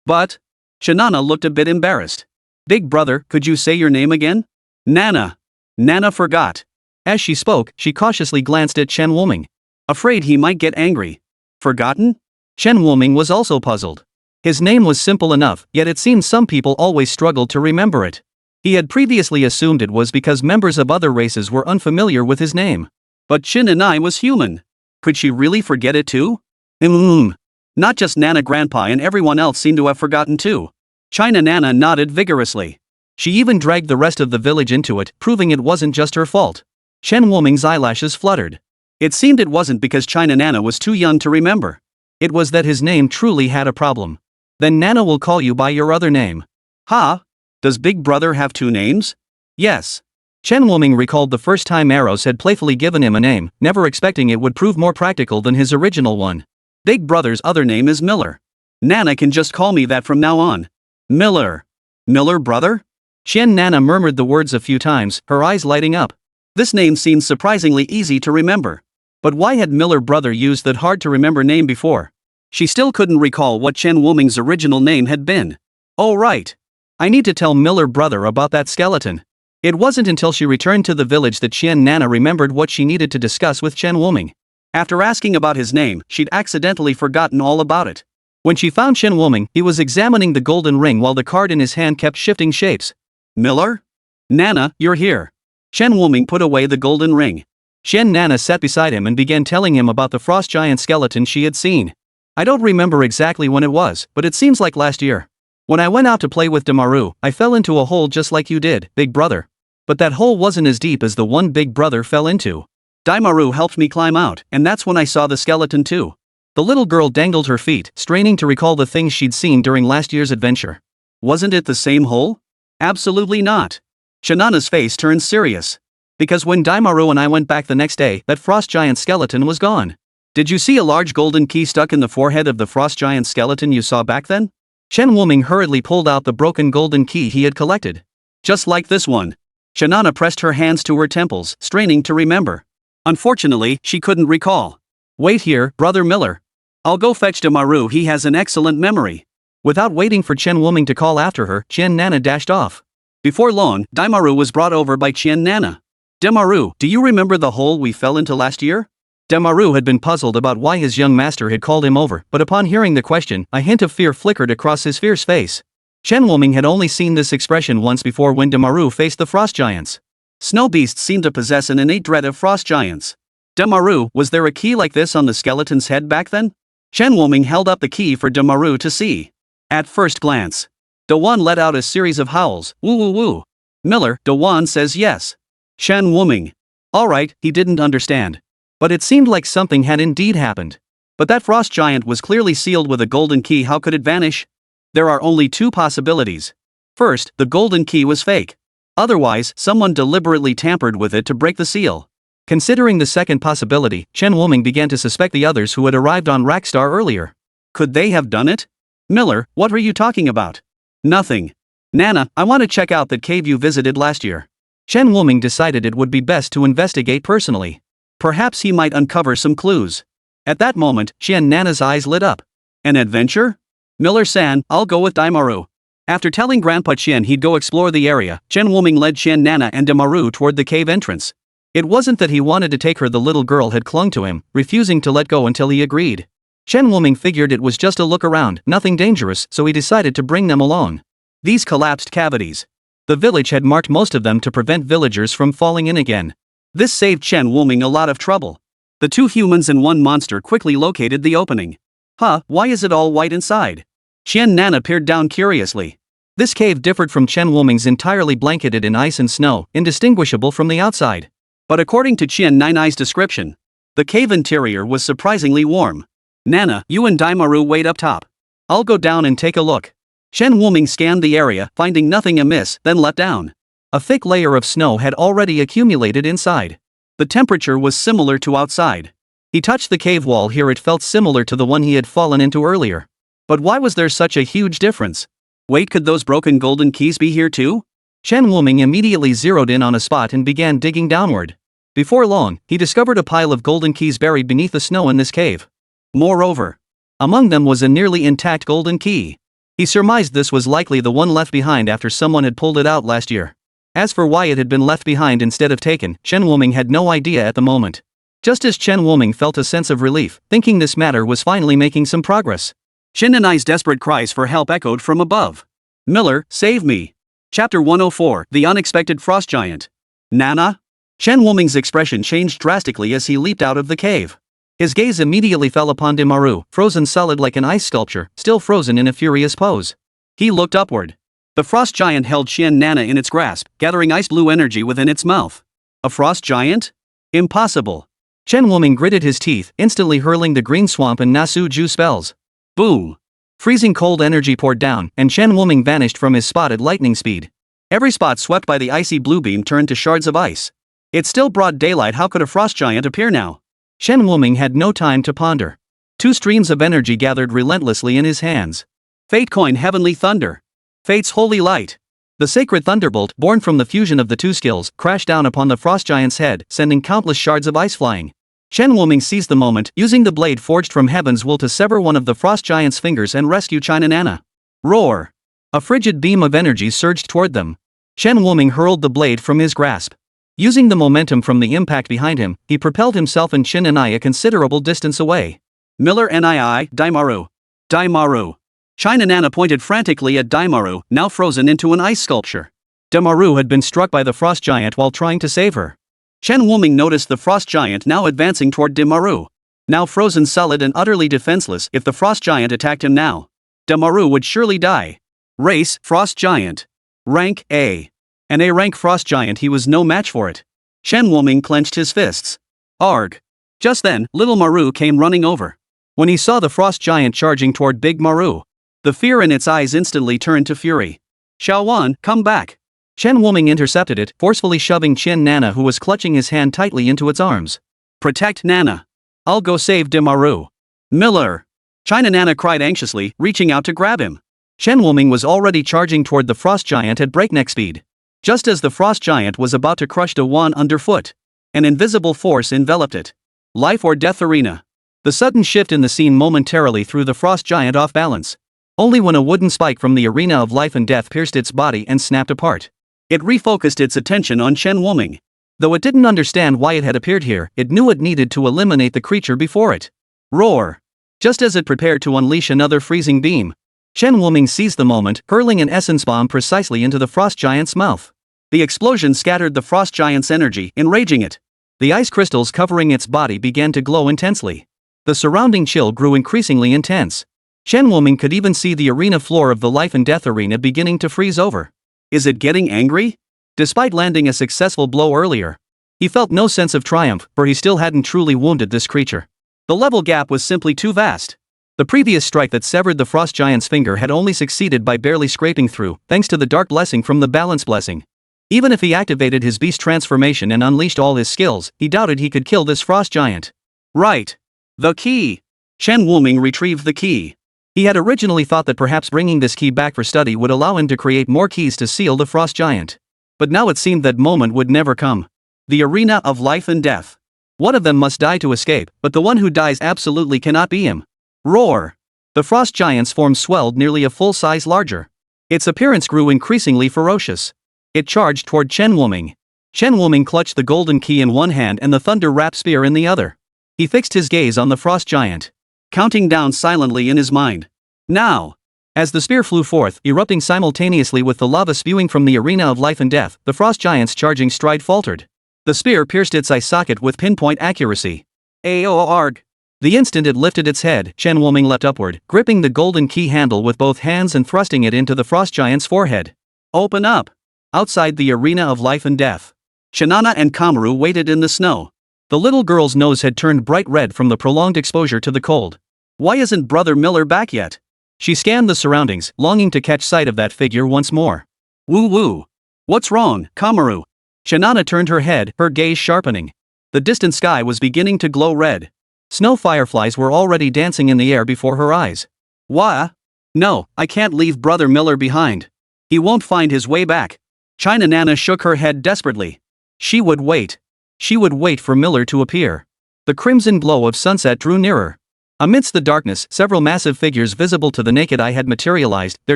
But... Shanana looked a bit embarrassed. Big brother, could you say your name again? Nana. Nana forgot. As she spoke, she cautiously glanced at Chen Wuming. Afraid he might get angry. Forgotten? Chen Wuming was also puzzled. His name was simple enough, yet it seemed some people always struggled to remember it. He had previously assumed it was because members of other races were unfamiliar with his name. But Chin and I was human. Could she really forget it too? Not just Nana Grandpa and everyone else seemed to have forgotten too. China Nana nodded vigorously. She even dragged the rest of the village into it, proving it wasn't just her fault. Chen Wuming's eyelashes fluttered. It seemed it wasn't because China Nana was too young to remember. It was that his name truly had a problem. Then Nana will call you by your other name. Ha? Does Big Brother have two names? Yes. Chen Wuming recalled the first time Eros had playfully given him a name, never expecting it would prove more practical than his original one. Big Brother's other name is Miller. Nana can just call me that from now on. Miller. Miller Brother? Chen Nana murmured the words a few times, her eyes lighting up. This name seemed surprisingly easy to remember. But why had Miller Brother used that hard-to-remember name before? She still couldn't recall what Chen Wuming's original name had been. Oh right. I need to tell Miller Brother about that skeleton. It wasn't until she returned to the village that Chen Nana remembered what she needed to discuss with Chen Wuming. After asking about his name, she'd accidentally forgotten all about it. When she found Chen Wuming, he was examining the golden ring while the card in his hand kept shifting shapes. Miller? Nana, you're here. Chen Wuming put away the golden ring. Chen Nana sat beside him and began telling him about the frost giant skeleton she had seen. I don't remember exactly when it was, but it seems like last year. When I went out to play with Demaru, I fell into a hole just like you did, Big Brother. But that hole wasn't as deep as the one Big Brother fell into. Daimaru helped me climb out, and that's when I saw the skeleton too. The little girl dangled her feet, straining to recall the things she'd seen during last year's adventure. Wasn't it the same hole? Absolutely not. Shanana's face turned serious. Because when Daimaru and I went back the next day, that frost giant skeleton was gone. Did you see a large golden key stuck in the forehead of the frost giant skeleton you saw back then? Chen Wuming hurriedly pulled out the broken golden key he had collected. Just like this one. Shanana pressed her hands to her temples, straining to remember. Unfortunately, she couldn't recall. Wait here, Brother Miller. I'll go fetch Demaru, he has an excellent memory. Without waiting for Chen Wuming to call after her, Chen Nana dashed off. Before long, Daimaru was brought over by Chen Nana. Demaru, do you remember the hole we fell into last year? Demaru had been puzzled about why his young master had called him over, but upon hearing the question, a hint of fear flickered across his fierce face. Chen Wuming had only seen this expression once before when Demaru faced the frost giants. Snow beasts seemed to possess an innate dread of frost giants. Demaru, was there a key like this on the skeleton's head back then? Chen Wuming held up the key for Demaru to see. At first glance, Dawan let out a series of howls, woo woo woo. Miller, Dawan says yes. Chen Wuming. Alright, he didn't understand. But it seemed like something had indeed happened. But that frost giant was clearly sealed with a golden key, how could it vanish? There are only two possibilities. First, the golden key was fake. Otherwise, someone deliberately tampered with it to break the seal. Considering the second possibility, Chen Wuming began to suspect the others who had arrived on Rackstar earlier. Could they have done it? Miller, what are you talking about? Nothing. Nana, I want to check out that cave you visited last year. Chen Wuming decided it would be best to investigate personally. Perhaps he might uncover some clues. At that moment, Chen Nana's eyes lit up. An adventure? Miller-san, I'll go with Daimaru. After telling Grandpa Chen he'd go explore the area, Chen Wuming led Chen Nana and Demaru toward the cave entrance. It wasn't that he wanted to take her, the little girl had clung to him, refusing to let go until he agreed. Chen Wuming figured it was just a look around, nothing dangerous, so he decided to bring them along. These collapsed cavities. The village had marked most of them to prevent villagers from falling in again. This saved Chen Wuming a lot of trouble. The two humans and one monster quickly located the opening. Why is it all white inside? Chen Nana peered down curiously. This cave differed from Chen Wuming's, entirely blanketed in ice and snow, indistinguishable from the outside. But according to Chen Nanai's description, the cave interior was surprisingly warm. Nana, you and Daimaru wait up top. I'll go down and take a look. Chen Wuming scanned the area, finding nothing amiss, then leapt down. A thick layer of snow had already accumulated inside. The temperature was similar to outside. He touched the cave wall here, it felt similar to the one he had fallen into earlier. But why was there such a huge difference? Wait, could those broken golden keys be here too? Chen Wuming immediately zeroed in on a spot and began digging downward. Before long, he discovered a pile of golden keys buried beneath the snow in this cave. Moreover, among them was a nearly intact golden key. He surmised this was likely the one left behind after someone had pulled it out last year. As for why it had been left behind instead of taken, Chen Wuming had no idea at the moment. Just as Chen Wuming felt a sense of relief, thinking this matter was finally making some progress. Shin and I's desperate cries for help echoed from above. Miller, save me. Chapter 104, The Unexpected Frost Giant. Nana? Chen Wuming's expression changed drastically as he leaped out of the cave. His gaze immediately fell upon Demaru, frozen solid like an ice sculpture, still frozen in a furious pose. He looked upward. The frost giant held Xian Nana in its grasp, gathering ice blue energy within its mouth. A frost giant? Impossible. Chen Wuming gritted his teeth, instantly hurling the green swamp and Nasu Ju spells. Boom! Freezing cold energy poured down, and Chen Wuming vanished from his spot at lightning speed. Every spot swept by the icy blue beam turned to shards of ice. It's still broad daylight, how could a frost giant appear now? Chen Wuming had no time to ponder. Two streams of energy gathered relentlessly in his hands. Fate coin Heavenly Thunder. Fate's holy light. The sacred thunderbolt, born from the fusion of the two skills, crashed down upon the frost giant's head, sending countless shards of ice flying. Chen Wuming seized the moment, using the blade forged from heaven's will to sever one of the frost giant's fingers and rescue China Nana. Roar! A frigid beam of energy surged toward them. Chen Wuming hurled the blade from his grasp. Using the momentum from the impact behind him, he propelled himself and Shin and I a considerable distance away. Miller Nii, Daimaru. Daimaru. China Nana pointed frantically at Daimaru, now frozen into an ice sculpture. Daimaru had been struck by the frost giant while trying to save her. Chen Wuming noticed the frost giant now advancing toward Daimaru. Now frozen solid and utterly defenseless, if the frost giant attacked him now, Daimaru would surely die. Race, frost giant. Rank, A. An A-rank frost giant, he was no match for it. Chen Wuming clenched his fists. Arg. Just then, little Maru came running over. When he saw the frost giant charging toward Big Maru, the fear in its eyes instantly turned to fury. Xiaowan, come back. Chen Wuming intercepted it, forcefully shoving Qian Nana, who was clutching his hand tightly, into its arms. Protect Nana. I'll go save Demaru. Miller. China Nana cried anxiously, reaching out to grab him. Chen Wuming was already charging toward the frost giant at breakneck speed. Just as the frost giant was about to crush Dawan underfoot, an invisible force enveloped it. Life or death arena. The sudden shift in the scene momentarily threw the frost giant off balance. Only when a wooden spike from the arena of life and death pierced its body and snapped apart. It refocused its attention on Chen Wuming. Though it didn't understand why it had appeared here, it knew it needed to eliminate the creature before it. Roar! Just as it prepared to unleash another freezing beam, Chen Wuming seized the moment, hurling an essence bomb precisely into the frost giant's mouth. The explosion scattered the frost giant's energy, enraging it. The ice crystals covering its body began to glow intensely. The surrounding chill grew increasingly intense. Chen Wuming could even see the arena floor of the life and death arena beginning to freeze over. Is it getting angry? Despite landing a successful blow earlier, he felt no sense of triumph, for he still hadn't truly wounded this creature. The level gap was simply too vast. The previous strike that severed the frost giant's finger had only succeeded by barely scraping through, thanks to the dark blessing from the balance blessing. Even if he activated his beast transformation and unleashed all his skills, he doubted he could kill this frost giant. Right. The key. Chen Wuming retrieved the key. He had originally thought that perhaps bringing this key back for study would allow him to create more keys to seal the frost giant. But now it seemed that moment would never come. The arena of life and death. One of them must die to escape, but the one who dies absolutely cannot be him. Roar! The frost giant's form swelled nearly a full size larger. Its appearance grew increasingly ferocious. It charged toward Chen Wuming. Chen Wuming clutched the golden key in one hand and the thunder-wrapped spear in the other. He fixed his gaze on the frost giant, counting down silently in his mind. Now! As the spear flew forth, erupting simultaneously with the lava spewing from the arena of life and death, the frost giant's charging stride faltered. The spear pierced its eye socket with pinpoint accuracy. Aoarg! The instant it lifted its head, Chen Wuming leapt upward, gripping the golden key handle with both hands and thrusting it into the frost giant's forehead. Open up! Outside the arena of life and death, Shinana and Kamaru waited in the snow. The little girl's nose had turned bright red from the prolonged exposure to the cold. Why isn't Brother Miller back yet? She scanned the surroundings, longing to catch sight of that figure once more. Woo-woo! What's wrong, Kamaru? Shinana turned her head, her gaze sharpening. The distant sky was beginning to glow red. Snow fireflies were already dancing in the air before her eyes. Wha? No, I can't leave Brother Miller behind. He won't find his way back. China Nana shook her head desperately. She would wait. She would wait for Miller to appear. The crimson glow of sunset drew nearer. Amidst the darkness, several massive figures visible to the naked eye had materialized, their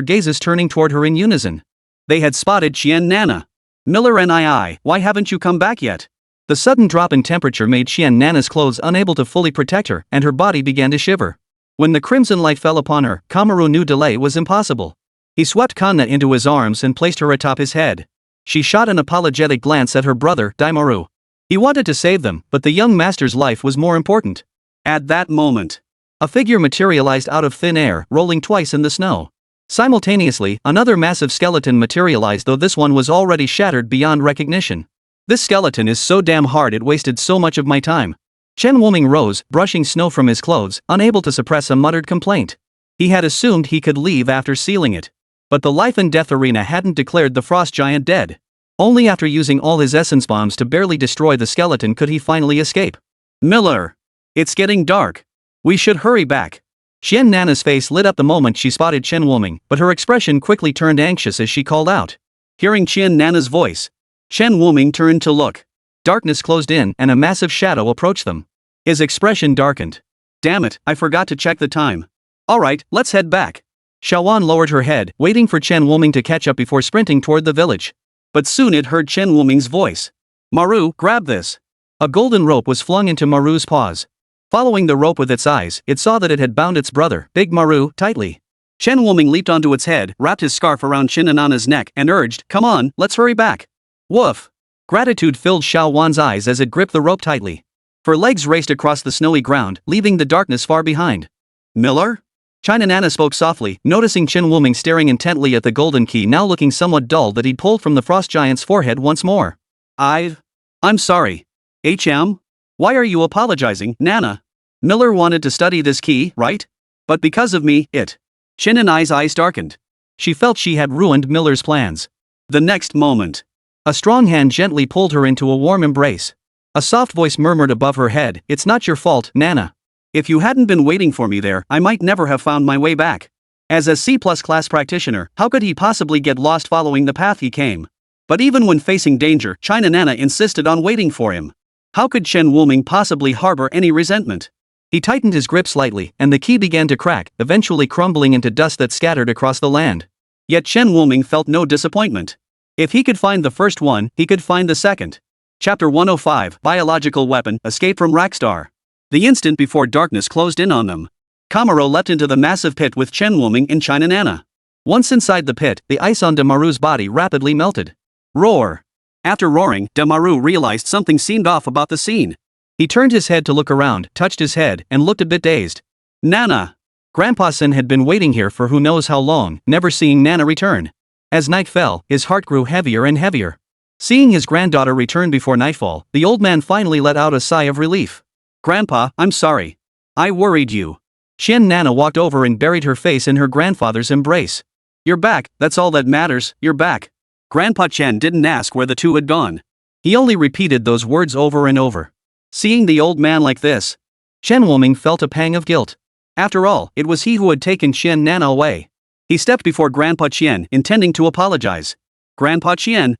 gazes turning toward her in unison. They had spotted Qian Nana. Miller Nii, why haven't you come back yet? The sudden drop in temperature made Qian Nana's clothes unable to fully protect her, and her body began to shiver. When the crimson light fell upon her, Kamaru knew delay was impossible. He swept Kanna into his arms and placed her atop his head. She shot an apologetic glance at her brother, Daimaru. He wanted to save them, but the young master's life was more important. At that moment, a figure materialized out of thin air, rolling twice in the snow. Simultaneously, another massive skeleton materialized, though this one was already shattered beyond recognition. This skeleton is so damn hard, it wasted so much of my time. Chen Wuming rose, brushing snow from his clothes, unable to suppress a muttered complaint. He had assumed he could leave after sealing it. But the life and death arena hadn't declared the frost giant dead. Only after using all his essence bombs to barely destroy the skeleton could he finally escape. Miller! It's getting dark. We should hurry back. Xian Nana's face lit up the moment she spotted Chen Wuming, but her expression quickly turned anxious as she called out. Hearing Qian Nana's voice, Chen Wuming turned to look. Darkness closed in and a massive shadow approached them. His expression darkened. Damn it, I forgot to check the time. Alright, let's head back. Xiaowan lowered her head, waiting for Chen Wuming to catch up before sprinting toward the village. But soon it heard Chen Wuming's voice. Maru, grab this. A golden rope was flung into Maru's paws. Following the rope with its eyes, it saw that it had bound its brother, Big Maru, tightly. Chen Wuming leaped onto its head, wrapped his scarf around Shinanana's neck, and urged, come on, let's hurry back. Woof. Gratitude filled Xiao Wan's eyes as it gripped the rope tightly. Her legs raced across the snowy ground, leaving the darkness far behind. Miller? China Nana spoke softly, noticing Chen Wuming staring intently at the golden key, now looking somewhat dull, that he'd pulled from the frost giant's forehead once more. I'm sorry. HM? Why are you apologizing, Nana? Miller wanted to study this key, right? But because of me, Chen and I's eyes darkened. She felt she had ruined Miller's plans. The next moment, a strong hand gently pulled her into a warm embrace. A soft voice murmured above her head, it's not your fault, Nana. If you hadn't been waiting for me there, I might never have found my way back. As a C+ class practitioner, how could he possibly get lost following the path he came? But even when facing danger, China Nana insisted on waiting for him. How could Chen Wuming possibly harbor any resentment? He tightened his grip slightly, and the key began to crack, eventually crumbling into dust that scattered across the land. Yet Chen Wuming felt no disappointment. If he could find the first one, he could find the second. Chapter 105, Biological Weapon, Escape from Rackstar. The instant before darkness closed in on them, Kamaro leapt into the massive pit with Chen Wuming and China Nana. Once inside the pit, the ice on Demaru's body rapidly melted. Roar! After roaring, Demaru realized something seemed off about the scene. He turned his head to look around, touched his head, and looked a bit dazed. Nana! Grandpa Sin had been waiting here for who knows how long, never seeing Nana return. As night fell, his heart grew heavier and heavier. Seeing his granddaughter return before nightfall, the old man finally let out a sigh of relief. Grandpa, I'm sorry. I worried you. Qian Nana walked over and buried her face in her grandfather's embrace. You're back, that's all that matters, you're back. Grandpa Chen didn't ask where the two had gone. He only repeated those words over and over. Seeing the old man like this, Chen Wuming felt a pang of guilt. After all, it was he who had taken Qian Nana away. He stepped before Grandpa Qian, intending to apologize. Grandpa Qian,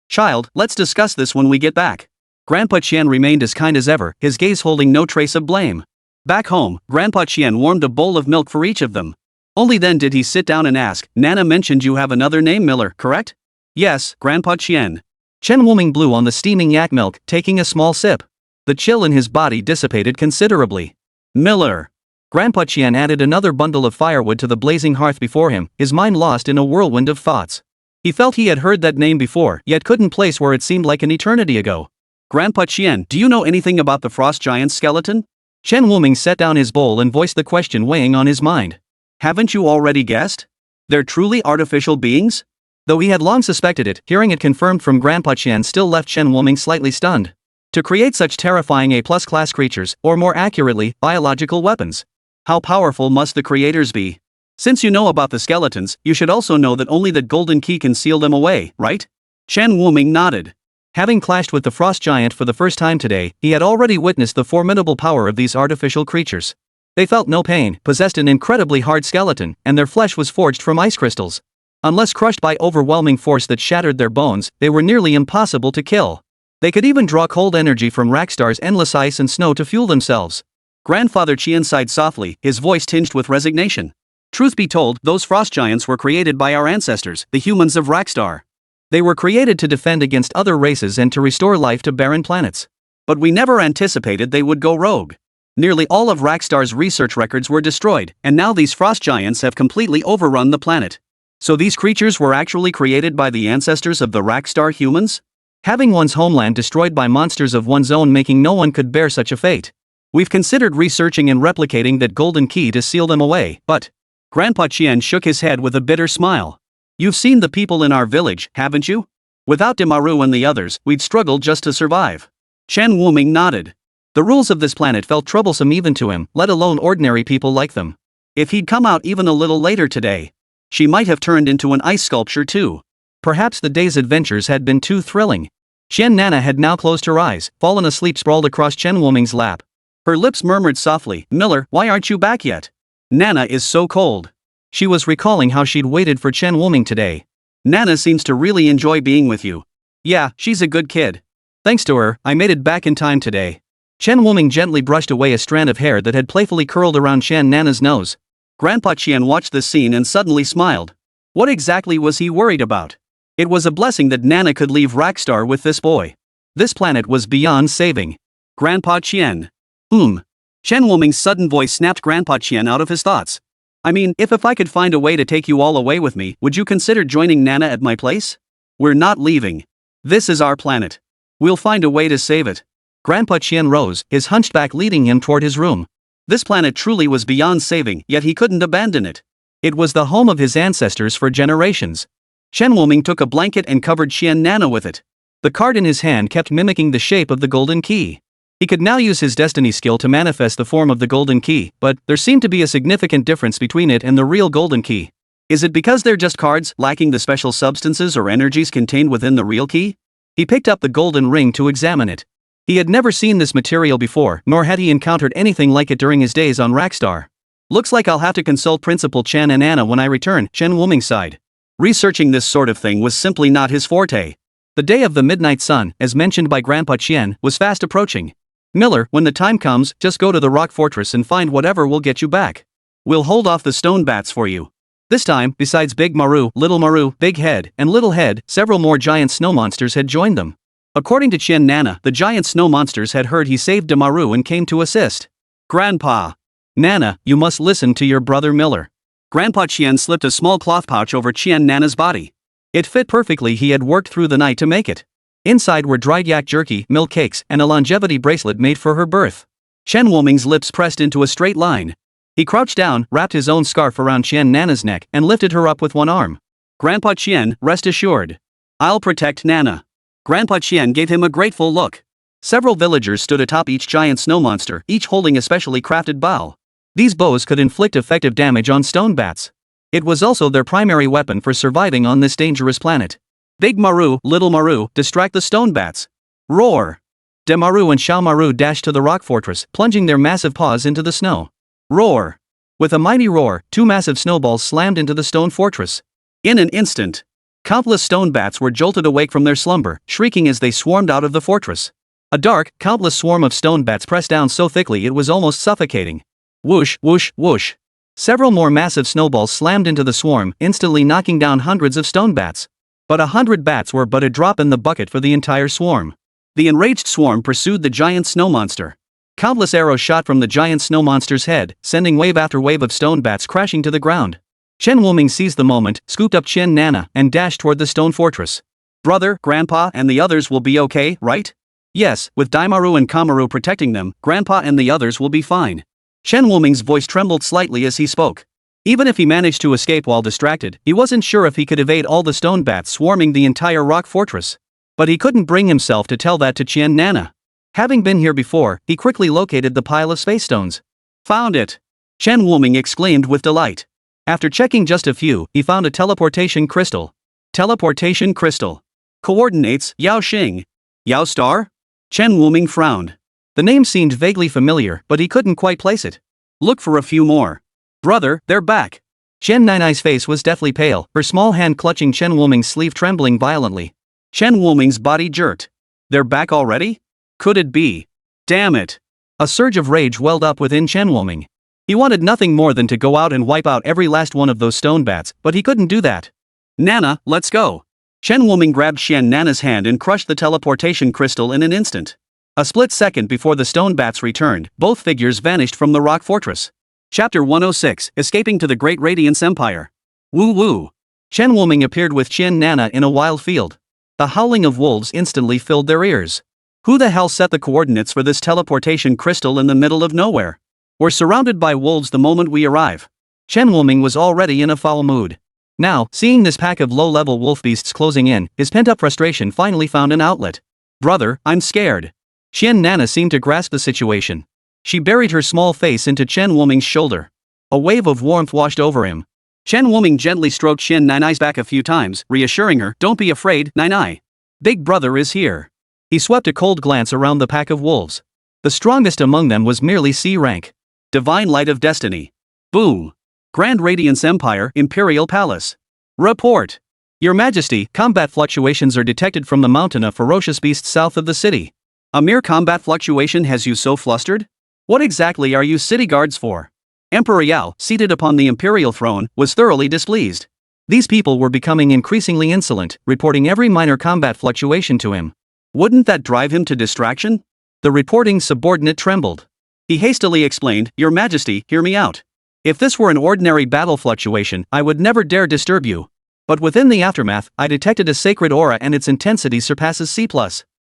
Child, let's discuss this when we get back. Grandpa Qian remained as kind as ever, his gaze holding no trace of blame. Back home, Grandpa Qian warmed a bowl of milk for each of them. Only then did he sit down and ask, Nana mentioned you have another name, Miller, correct? Yes, Grandpa Qian. Chen Wuming blew on the steaming yak milk, taking a small sip. The chill in his body dissipated considerably. Miller. Grandpa Qian added another bundle of firewood to the blazing hearth before him, his mind lost in a whirlwind of thoughts. He felt he had heard that name before, yet couldn't place where it seemed like an eternity ago. Grandpa Qian, do you know anything about the frost giant's skeleton? Chen Wuming set down his bowl and voiced the question weighing on his mind. Haven't you already guessed? They're truly artificial beings? Though he had long suspected it, hearing it confirmed from Grandpa Qian still left Chen Wuming slightly stunned. To create such terrifying A+ class creatures, or more accurately, biological weapons. How powerful must the creators be? Since you know about the skeletons, you should also know that only the golden key can seal them away, right? Chen Wuming nodded. Having clashed with the frost giant for the first time today, he had already witnessed the formidable power of these artificial creatures. They felt no pain, possessed an incredibly hard skeleton, and their flesh was forged from ice crystals. Unless crushed by overwhelming force that shattered their bones, they were nearly impossible to kill. They could even draw cold energy from Rackstar's endless ice and snow to fuel themselves. Grandfather Qian sighed softly, his voice tinged with resignation. Truth be told, those frost giants were created by our ancestors, the humans of Rackstar. They were created to defend against other races and to restore life to barren planets. But we never anticipated they would go rogue. Nearly all of Rakstar's research records were destroyed, and now these frost giants have completely overrun the planet. So these creatures were actually created by the ancestors of the Rakstar humans? Having one's homeland destroyed by monsters of one's own, making no one could bear such a fate. We've considered researching and replicating that golden key to seal them away, but... Grandpa Qian shook his head with a bitter smile. You've seen the people in our village, haven't you? Without Demaru and the others, we'd struggle just to survive. Chen Wuming nodded. The rules of this planet felt troublesome even to him, let alone ordinary people like them. If he'd come out even a little later today, she might have turned into an ice sculpture too. Perhaps the day's adventures had been too thrilling. Chen Nana had now closed her eyes, fallen asleep sprawled across Chen Wuming's lap. Her lips murmured softly, "Miller, why aren't you back yet? Nana is so cold." She was recalling how she'd waited for Chen Wuming today. Nana seems to really enjoy being with you. Yeah, she's a good kid. Thanks to her, I made it back in time today. Chen Wuming gently brushed away a strand of hair that had playfully curled around Chen Nana's nose. Grandpa Qian watched this scene and suddenly smiled. What exactly was he worried about? It was a blessing that Nana could leave Rakstar with this boy. This planet was beyond saving. Grandpa Qian. Chen Wuming's sudden voice snapped Grandpa Qian out of his thoughts. I mean, if I could find a way to take you all away with me, would you consider joining Nana at my place? We're not leaving. This is our planet. We'll find a way to save it. Grandpa Qian rose, his hunched back leading him toward his room. This planet truly was beyond saving, yet he couldn't abandon it. It was the home of his ancestors for generations. Chen Wuming took a blanket and covered Qian Nana with it. The card in his hand kept mimicking the shape of the golden key. He could now use his destiny skill to manifest the form of the golden key, but there seemed to be a significant difference between it and the real golden key. Is it because they're just cards, lacking the special substances or energies contained within the real key? He picked up the golden ring to examine it. He had never seen this material before, nor had he encountered anything like it during his days on Rakstar. Looks like I'll have to consult Principal Chen and Anna when I return, Chen Wuming sighed. Researching this sort of thing was simply not his forte. The day of the midnight sun, as mentioned by Grandpa Qian, was fast approaching. Miller, when the time comes, just go to the rock fortress and find whatever will get you back. We'll hold off the stone bats for you. This time, besides Big Maru, Little Maru, Big Head, and Little Head, several more giant snow monsters had joined them. According to Chen Nana, the giant snow monsters had heard he saved Demaru and came to assist. Grandpa. Nana, you must listen to your brother Miller. Grandpa Qian slipped a small cloth pouch over Qian Nana's body. It fit perfectly. He had worked through the night to make it. Inside were dried yak jerky, milk cakes, and a longevity bracelet made for her birth. Chen Wuming's lips pressed into a straight line. He crouched down, wrapped his own scarf around Qian Nana's neck, and lifted her up with one arm. Grandpa Qian, rest assured. I'll protect Nana. Grandpa Qian gave him a grateful look. Several villagers stood atop each giant snow monster, each holding a specially crafted bow. These bows could inflict effective damage on stone bats. It was also their primary weapon for surviving on this dangerous planet. Big Maru, Little Maru, distract the stone bats. Roar! Demaru and Xiao Maru dashed to the rock fortress, plunging their massive paws into the snow. Roar! With a mighty roar, two massive snowballs slammed into the stone fortress. In an instant, countless stone bats were jolted awake from their slumber, shrieking as they swarmed out of the fortress. A dark, countless swarm of stone bats pressed down so thickly it was almost suffocating. Whoosh, whoosh, whoosh. Several more massive snowballs slammed into the swarm, instantly knocking down hundreds of stone bats. But 100 bats were but a drop in the bucket for the entire swarm. The enraged swarm pursued the giant snow monster. Countless arrows shot from the giant snow monster's head, sending wave after wave of stone bats crashing to the ground. Chen Wuming seized the moment, scooped up Chen Nana, and dashed toward the stone fortress. Brother, Grandpa, and the others will be okay, right? Yes, with Daimaru and Kamaru protecting them, Grandpa and the others will be fine. Chen Wuming's voice trembled slightly as he spoke. Even if he managed to escape while distracted, he wasn't sure if he could evade all the stone bats swarming the entire rock fortress. But he couldn't bring himself to tell that to Chen Nana. Having been here before, he quickly located the pile of space stones. Found it! Chen Wuming exclaimed with delight. After checking just a few, he found a teleportation crystal. Teleportation crystal. Coordinates, Yao Xing. Yao Star? Chen Wuming frowned. The name seemed vaguely familiar, but he couldn't quite place it. Look for a few more. Brother, they're back. Chen Nanai's face was deathly pale, her small hand clutching Chen Wuming's sleeve trembling violently. Chen Wuming's body jerked. They're back already? Could it be? Damn it! A surge of rage welled up within Chen Wuming. He wanted nothing more than to go out and wipe out every last one of those stone bats, but he couldn't do that. Nana, let's go. Chen Wuming grabbed Xian Nana's hand and crushed the teleportation crystal in an instant. A split second before the stone bats returned, both figures vanished from the rock fortress. Chapter 106, Escaping to the Great Radiance Empire. Woo woo. Chen Wuming appeared with Qian Nana in a wild field. The howling of wolves instantly filled their ears. Who the hell set the coordinates for this teleportation crystal in the middle of nowhere? We're surrounded by wolves the moment we arrive. Chen Wuming was already in a foul mood. Now, seeing this pack of low-level wolf beasts closing in, his pent-up frustration finally found an outlet. Brother, I'm scared. Qian Nana seemed to grasp the situation. She buried her small face into Chen Wuming's shoulder. A wave of warmth washed over him. Chen Wuming gently stroked Qian Nana's back a few times, reassuring her, "Don't be afraid, Nana. Big brother is here." He swept a cold glance around the pack of wolves. The strongest among them was merely C rank. Divine Light of Destiny. Boom. Grand Radiance Empire, Imperial Palace. Report. Your Majesty, combat fluctuations are detected from the mountain of ferocious beasts south of the city. A mere combat fluctuation has you so flustered? What exactly are you city guards for? Emperor Yao, seated upon the imperial throne, was thoroughly displeased. These people were becoming increasingly insolent, reporting every minor combat fluctuation to him. Wouldn't that drive him to distraction? The reporting subordinate trembled. He hastily explained, "Your Majesty, hear me out. If this were an ordinary battle fluctuation, I would never dare disturb you. But within the aftermath, I detected a sacred aura and its intensity surpasses C+.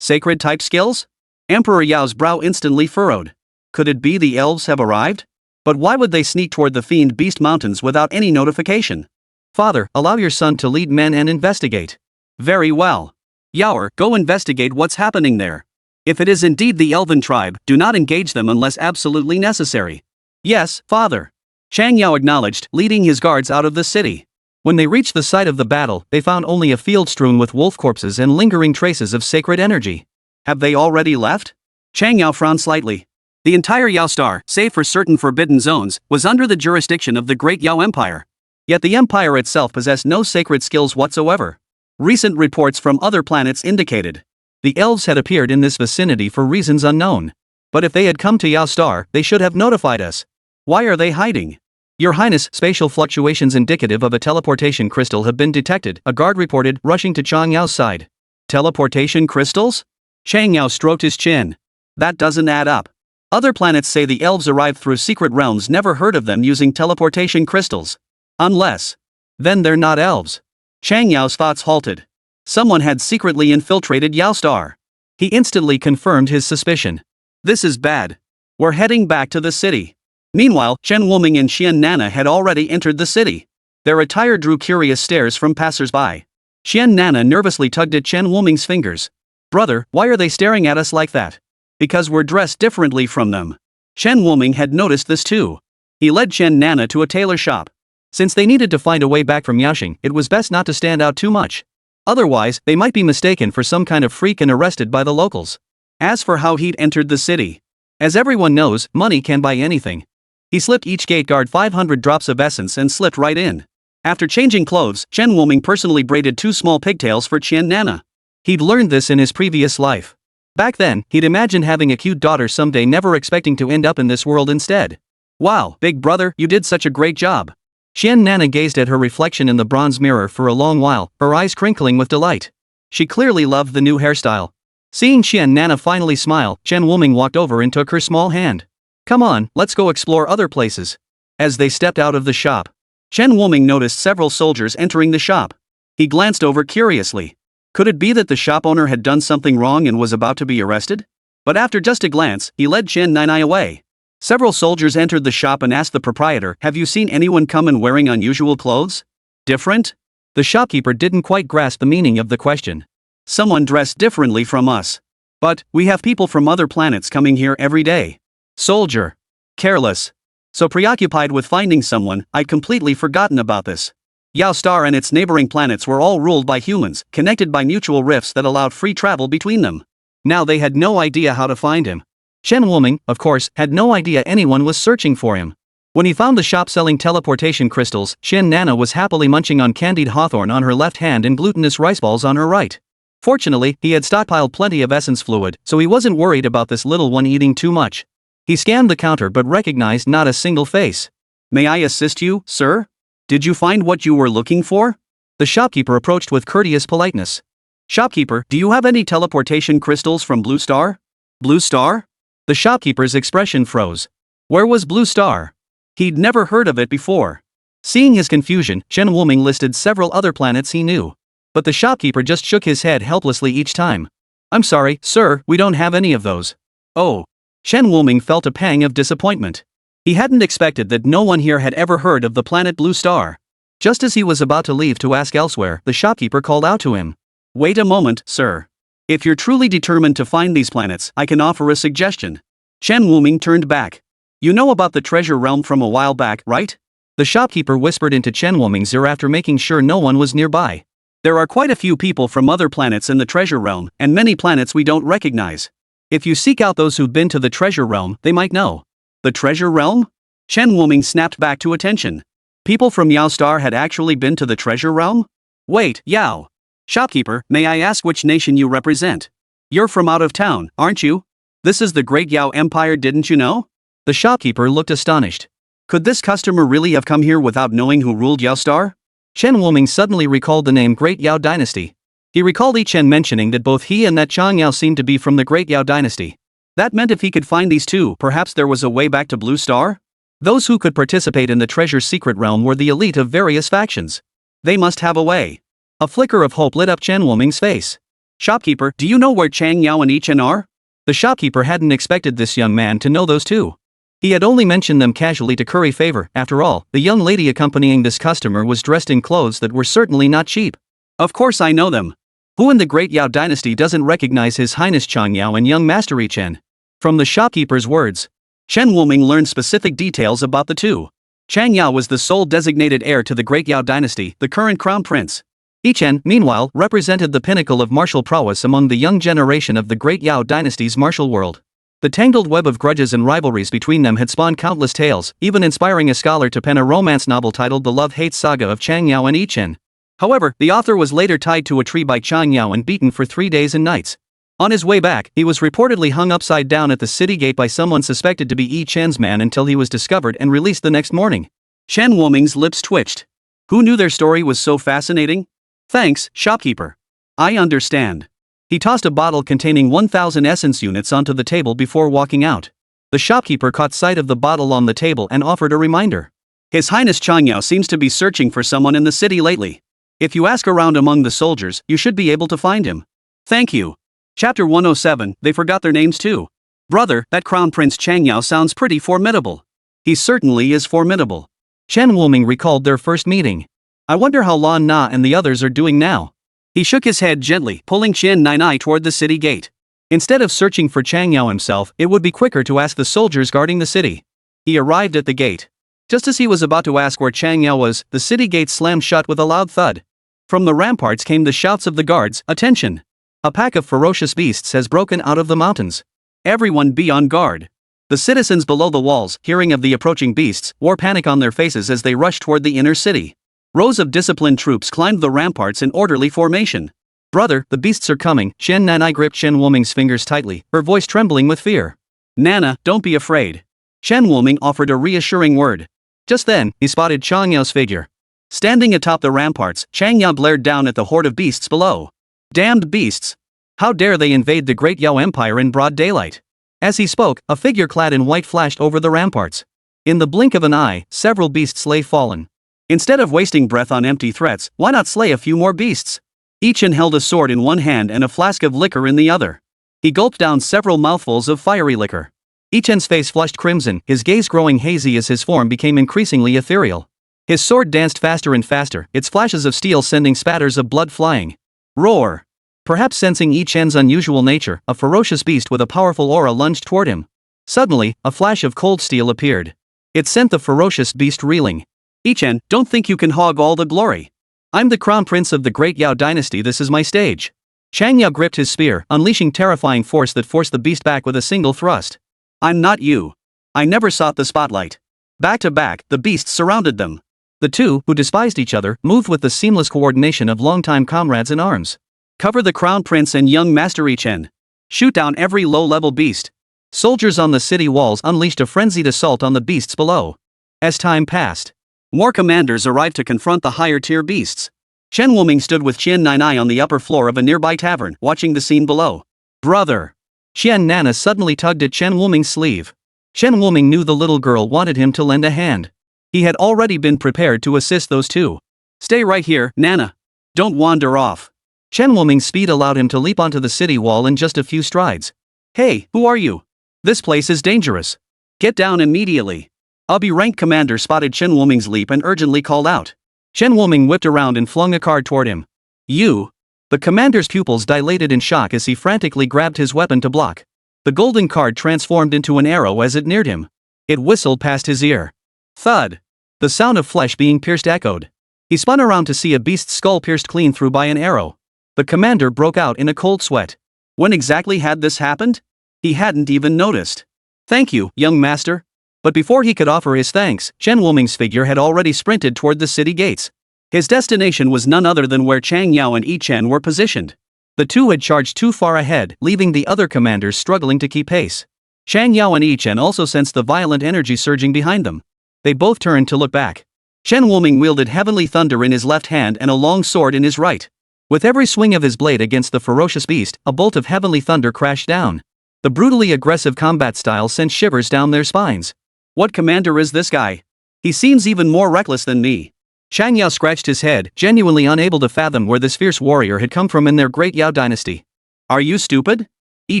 Sacred type skills?" Emperor Yao's brow instantly furrowed. Could it be the elves have arrived? But why would they sneak toward the Fiend Beast Mountains without any notification? Father, allow your son to lead men and investigate. Very well. Yaoer, go investigate what's happening there. If it is indeed the elven tribe, do not engage them unless absolutely necessary. Yes, father. Chang Yao acknowledged, leading his guards out of the city. When they reached the site of the battle, they found only a field strewn with wolf corpses and lingering traces of sacred energy. Have they already left? Chang Yao frowned slightly. The entire Yao Star, save for certain forbidden zones, was under the jurisdiction of the Great Yao Empire. Yet the empire itself possessed no sacred skills whatsoever. Recent reports from other planets indicated the elves had appeared in this vicinity for reasons unknown. But if they had come to Yao Star, they should have notified us. Why are they hiding? Your Highness, spatial fluctuations indicative of a teleportation crystal have been detected, a guard reported, rushing to Chang Yao's side. Teleportation crystals? Chang Yao stroked his chin. That doesn't add up. Other planets say the elves arrived through secret realms, never heard of them using teleportation crystals. Unless. Then they're not elves. Chang Yao's thoughts halted. Someone had secretly infiltrated Yao Star. He instantly confirmed his suspicion. This is bad. We're heading back to the city. Meanwhile, Chen Wuming and Qian Nana had already entered the city. Their attire drew curious stares from passers-by. Qian Nana nervously tugged at Chen Wuming's fingers. Brother, why are they staring at us like that? Because we're dressed differently from them. Chen Wuming had noticed this too. He led Qian Nana to a tailor shop. Since they needed to find a way back from Yaoxing, it was best not to stand out too much. Otherwise, they might be mistaken for some kind of freak and arrested by the locals. As for how he'd entered the city. As everyone knows, money can buy anything. He slipped each gate guard 500 drops of essence and slipped right in. After changing clothes, Chen Wuming personally braided 2 small pigtails for Qian Nana. He'd learned this in his previous life. Back then, he'd imagined having a cute daughter someday, never expecting to end up in this world instead. Wow, big brother, you did such a great job. Qian Nana gazed at her reflection in the bronze mirror for a long while, her eyes crinkling with delight. She clearly loved the new hairstyle. Seeing Qian Nana finally smile, Chen Wuming walked over and took her small hand. Come on, let's go explore other places. As they stepped out of the shop, Chen Wuming noticed several soldiers entering the shop. He glanced over curiously. Could it be that the shop owner had done something wrong and was about to be arrested? But after just a glance, he led Qian Nana away. Several soldiers entered the shop and asked the proprietor, "Have you seen anyone come in wearing unusual clothes? Different?" The shopkeeper didn't quite grasp the meaning of the question. Someone dressed differently from us. But, we have people from other planets coming here every day. Soldier. Careless. So preoccupied with finding someone, I'd completely forgotten about this. Yao Star and its neighboring planets were all ruled by humans, connected by mutual rifts that allowed free travel between them. Now they had no idea how to find him. Chen Wuming, of course, had no idea anyone was searching for him. When he found the shop selling teleportation crystals, Qian Nana was happily munching on candied hawthorn on her left hand and glutinous rice balls on her right. Fortunately, he had stockpiled plenty of essence fluid, so he wasn't worried about this little one eating too much. He scanned the counter but recognized not a single face. "May I assist you, sir? Did you find what you were looking for?" The shopkeeper approached with courteous politeness. "Shopkeeper, do you have any teleportation crystals from Blue Star?" Blue Star? The shopkeeper's expression froze. Where was Blue Star? He'd never heard of it before. Seeing his confusion, Chen Wuming listed several other planets he knew. But the shopkeeper just shook his head helplessly each time. I'm sorry, sir, we don't have any of those. Oh. Chen Wuming felt a pang of disappointment. He hadn't expected that no one here had ever heard of the planet Blue Star. Just as he was about to leave to ask elsewhere, the shopkeeper called out to him. Wait a moment, sir. If you're truly determined to find these planets, I can offer a suggestion. Chen Wuming turned back. You know about the treasure realm from a while back, right? The shopkeeper whispered into Chen Wuming's ear after making sure no one was nearby. There are quite a few people from other planets in the treasure realm, and many planets we don't recognize. If you seek out those who've been to the treasure realm, they might know. The treasure realm? Chen Wuming snapped back to attention. People from Yao Star had actually been to the treasure realm? Wait, Yao. Shopkeeper, may I ask which nation you represent? You're from out of town, aren't you? This is the Great Yao Empire, didn't you know? The shopkeeper looked astonished. Could this customer really have come here without knowing who ruled Yao Star? Chen Wuming suddenly recalled the name Great Yao Dynasty. He recalled Yi Chen mentioning that both he and that Chang Yao seemed to be from the Great Yao Dynasty. That meant if he could find these two, perhaps there was a way back to Blue Star? Those who could participate in the treasure's secret realm were the elite of various factions. They must have a way. A flicker of hope lit up Chen Wuming's face. Shopkeeper, do you know where Chang Yao and Yi Chen are? The shopkeeper hadn't expected this young man to know those two. He had only mentioned them casually to curry favor. After all, the young lady accompanying this customer was dressed in clothes that were certainly not cheap. Of course I know them. Who in the Great Yao Dynasty doesn't recognize His Highness Chang Yao and young Master Yi Chen? From the shopkeeper's words, Chen Wuming learned specific details about the two. Chang Yao was the sole designated heir to the Great Yao Dynasty, the current crown prince. Yi Chen, meanwhile, represented the pinnacle of martial prowess among the young generation of the Great Yao Dynasty's martial world. The tangled web of grudges and rivalries between them had spawned countless tales, even inspiring a scholar to pen a romance novel titled The Love-Hate Saga of Chang Yao and Yi Chen. However, the author was later tied to a tree by Chang Yao and beaten for 3 days and nights. On his way back, he was reportedly hung upside down at the city gate by someone suspected to be Yi Chen's man until he was discovered and released the next morning. Chen Wuming's lips twitched. Who knew their story was so fascinating? Thanks, shopkeeper. I understand. He tossed a bottle containing 1,000 essence units onto the table before walking out. The shopkeeper caught sight of the bottle on the table and offered a reminder. His Highness Chang Yao seems to be searching for someone in the city lately. If you ask around among the soldiers, you should be able to find him. Thank you. Chapter 107, they forgot their names too. Brother, that Crown Prince Chang Yao sounds pretty formidable. He certainly is formidable. Chen Wuming recalled their first meeting. I wonder how Lan Na and the others are doing now. He shook his head gently, pulling Chen Nainai toward the city gate. Instead of searching for Chang Yao himself, it would be quicker to ask the soldiers guarding the city. He arrived at the gate. Just as he was about to ask where Chang Yao was, the city gate slammed shut with a loud thud. From the ramparts came the shouts of the guards, attention! A pack of ferocious beasts has broken out of the mountains. Everyone be on guard. The citizens below the walls, hearing of the approaching beasts, wore panic on their faces as they rushed toward the inner city. Rows of disciplined troops climbed the ramparts in orderly formation. Brother, the beasts are coming. Chen Nanai gripped Chen Wuming's fingers tightly, her voice trembling with fear. Nana, don't be afraid. Chen Wuming offered a reassuring word. Just then, he spotted Chang Yao's figure. Standing atop the ramparts, Chang Yao glared down at the horde of beasts below. Damned beasts! How dare they invade the Great Yao Empire in broad daylight? As he spoke, a figure clad in white flashed over the ramparts. In the blink of an eye, several beasts lay fallen. Instead of wasting breath on empty threats, why not slay a few more beasts? Yi Chen held a sword in one hand and a flask of liquor in the other. He gulped down several mouthfuls of fiery liquor. Yi Chen's face flushed crimson, his gaze growing hazy as his form became increasingly ethereal. His sword danced faster and faster, its flashes of steel sending spatters of blood flying. Roar! Perhaps sensing Yi Chen's unusual nature, a ferocious beast with a powerful aura lunged toward him. Suddenly, a flash of cold steel appeared. It sent the ferocious beast reeling. Yi Chen, don't think you can hog all the glory. I'm the crown prince of the Great Yao Dynasty, this is my stage. Chang Yao gripped his spear, unleashing terrifying force that forced the beast back with a single thrust. I'm not you. I never sought the spotlight. Back to back, the beasts surrounded them. The two, who despised each other, moved with the seamless coordination of longtime comrades in arms. Cover the crown prince and young Master Yi Chen. Shoot down every low-level beast. Soldiers on the city walls unleashed a frenzied assault on the beasts below. As time passed, more commanders arrived to confront the higher-tier beasts. Chen Wuming stood with Qian Nainai on the upper floor of a nearby tavern, watching the scene below. Brother! Xian Nana suddenly tugged at Chen Wuming's sleeve. Chen Wuming knew the little girl wanted him to lend a hand. He had already been prepared to assist those two. Stay right here, Nana. Don't wander off. Chen Wuming's speed allowed him to leap onto the city wall in just a few strides. Hey, who are you? This place is dangerous. Get down immediately. A B-rank commander spotted Chen Wuming's leap and urgently called out. Chen Wuming whipped around and flung a card toward him. You? The commander's pupils dilated in shock as he frantically grabbed his weapon to block. The golden card transformed into an arrow as it neared him. It whistled past his ear. Thud. The sound of flesh being pierced echoed. He spun around to see a beast's skull pierced clean through by an arrow. The commander broke out in a cold sweat. When exactly had this happened? He hadn't even noticed. Thank you, young master. But before he could offer his thanks, Chen Wuming's figure had already sprinted toward the city gates. His destination was none other than where Chang Yao and Yi Chen were positioned. The two had charged too far ahead, leaving the other commanders struggling to keep pace. Chang Yao and Yi Chen also sensed the violent energy surging behind them. They both turned to look back. Chen Wuming wielded heavenly thunder in his left hand and a long sword in his right. With every swing of his blade against the ferocious beast, a bolt of heavenly thunder crashed down. The brutally aggressive combat style sent shivers down their spines. What commander is this guy? He seems even more reckless than me. Chang Yao scratched his head, genuinely unable to fathom where this fierce warrior had come from in their great Yao dynasty. Are you stupid? Yi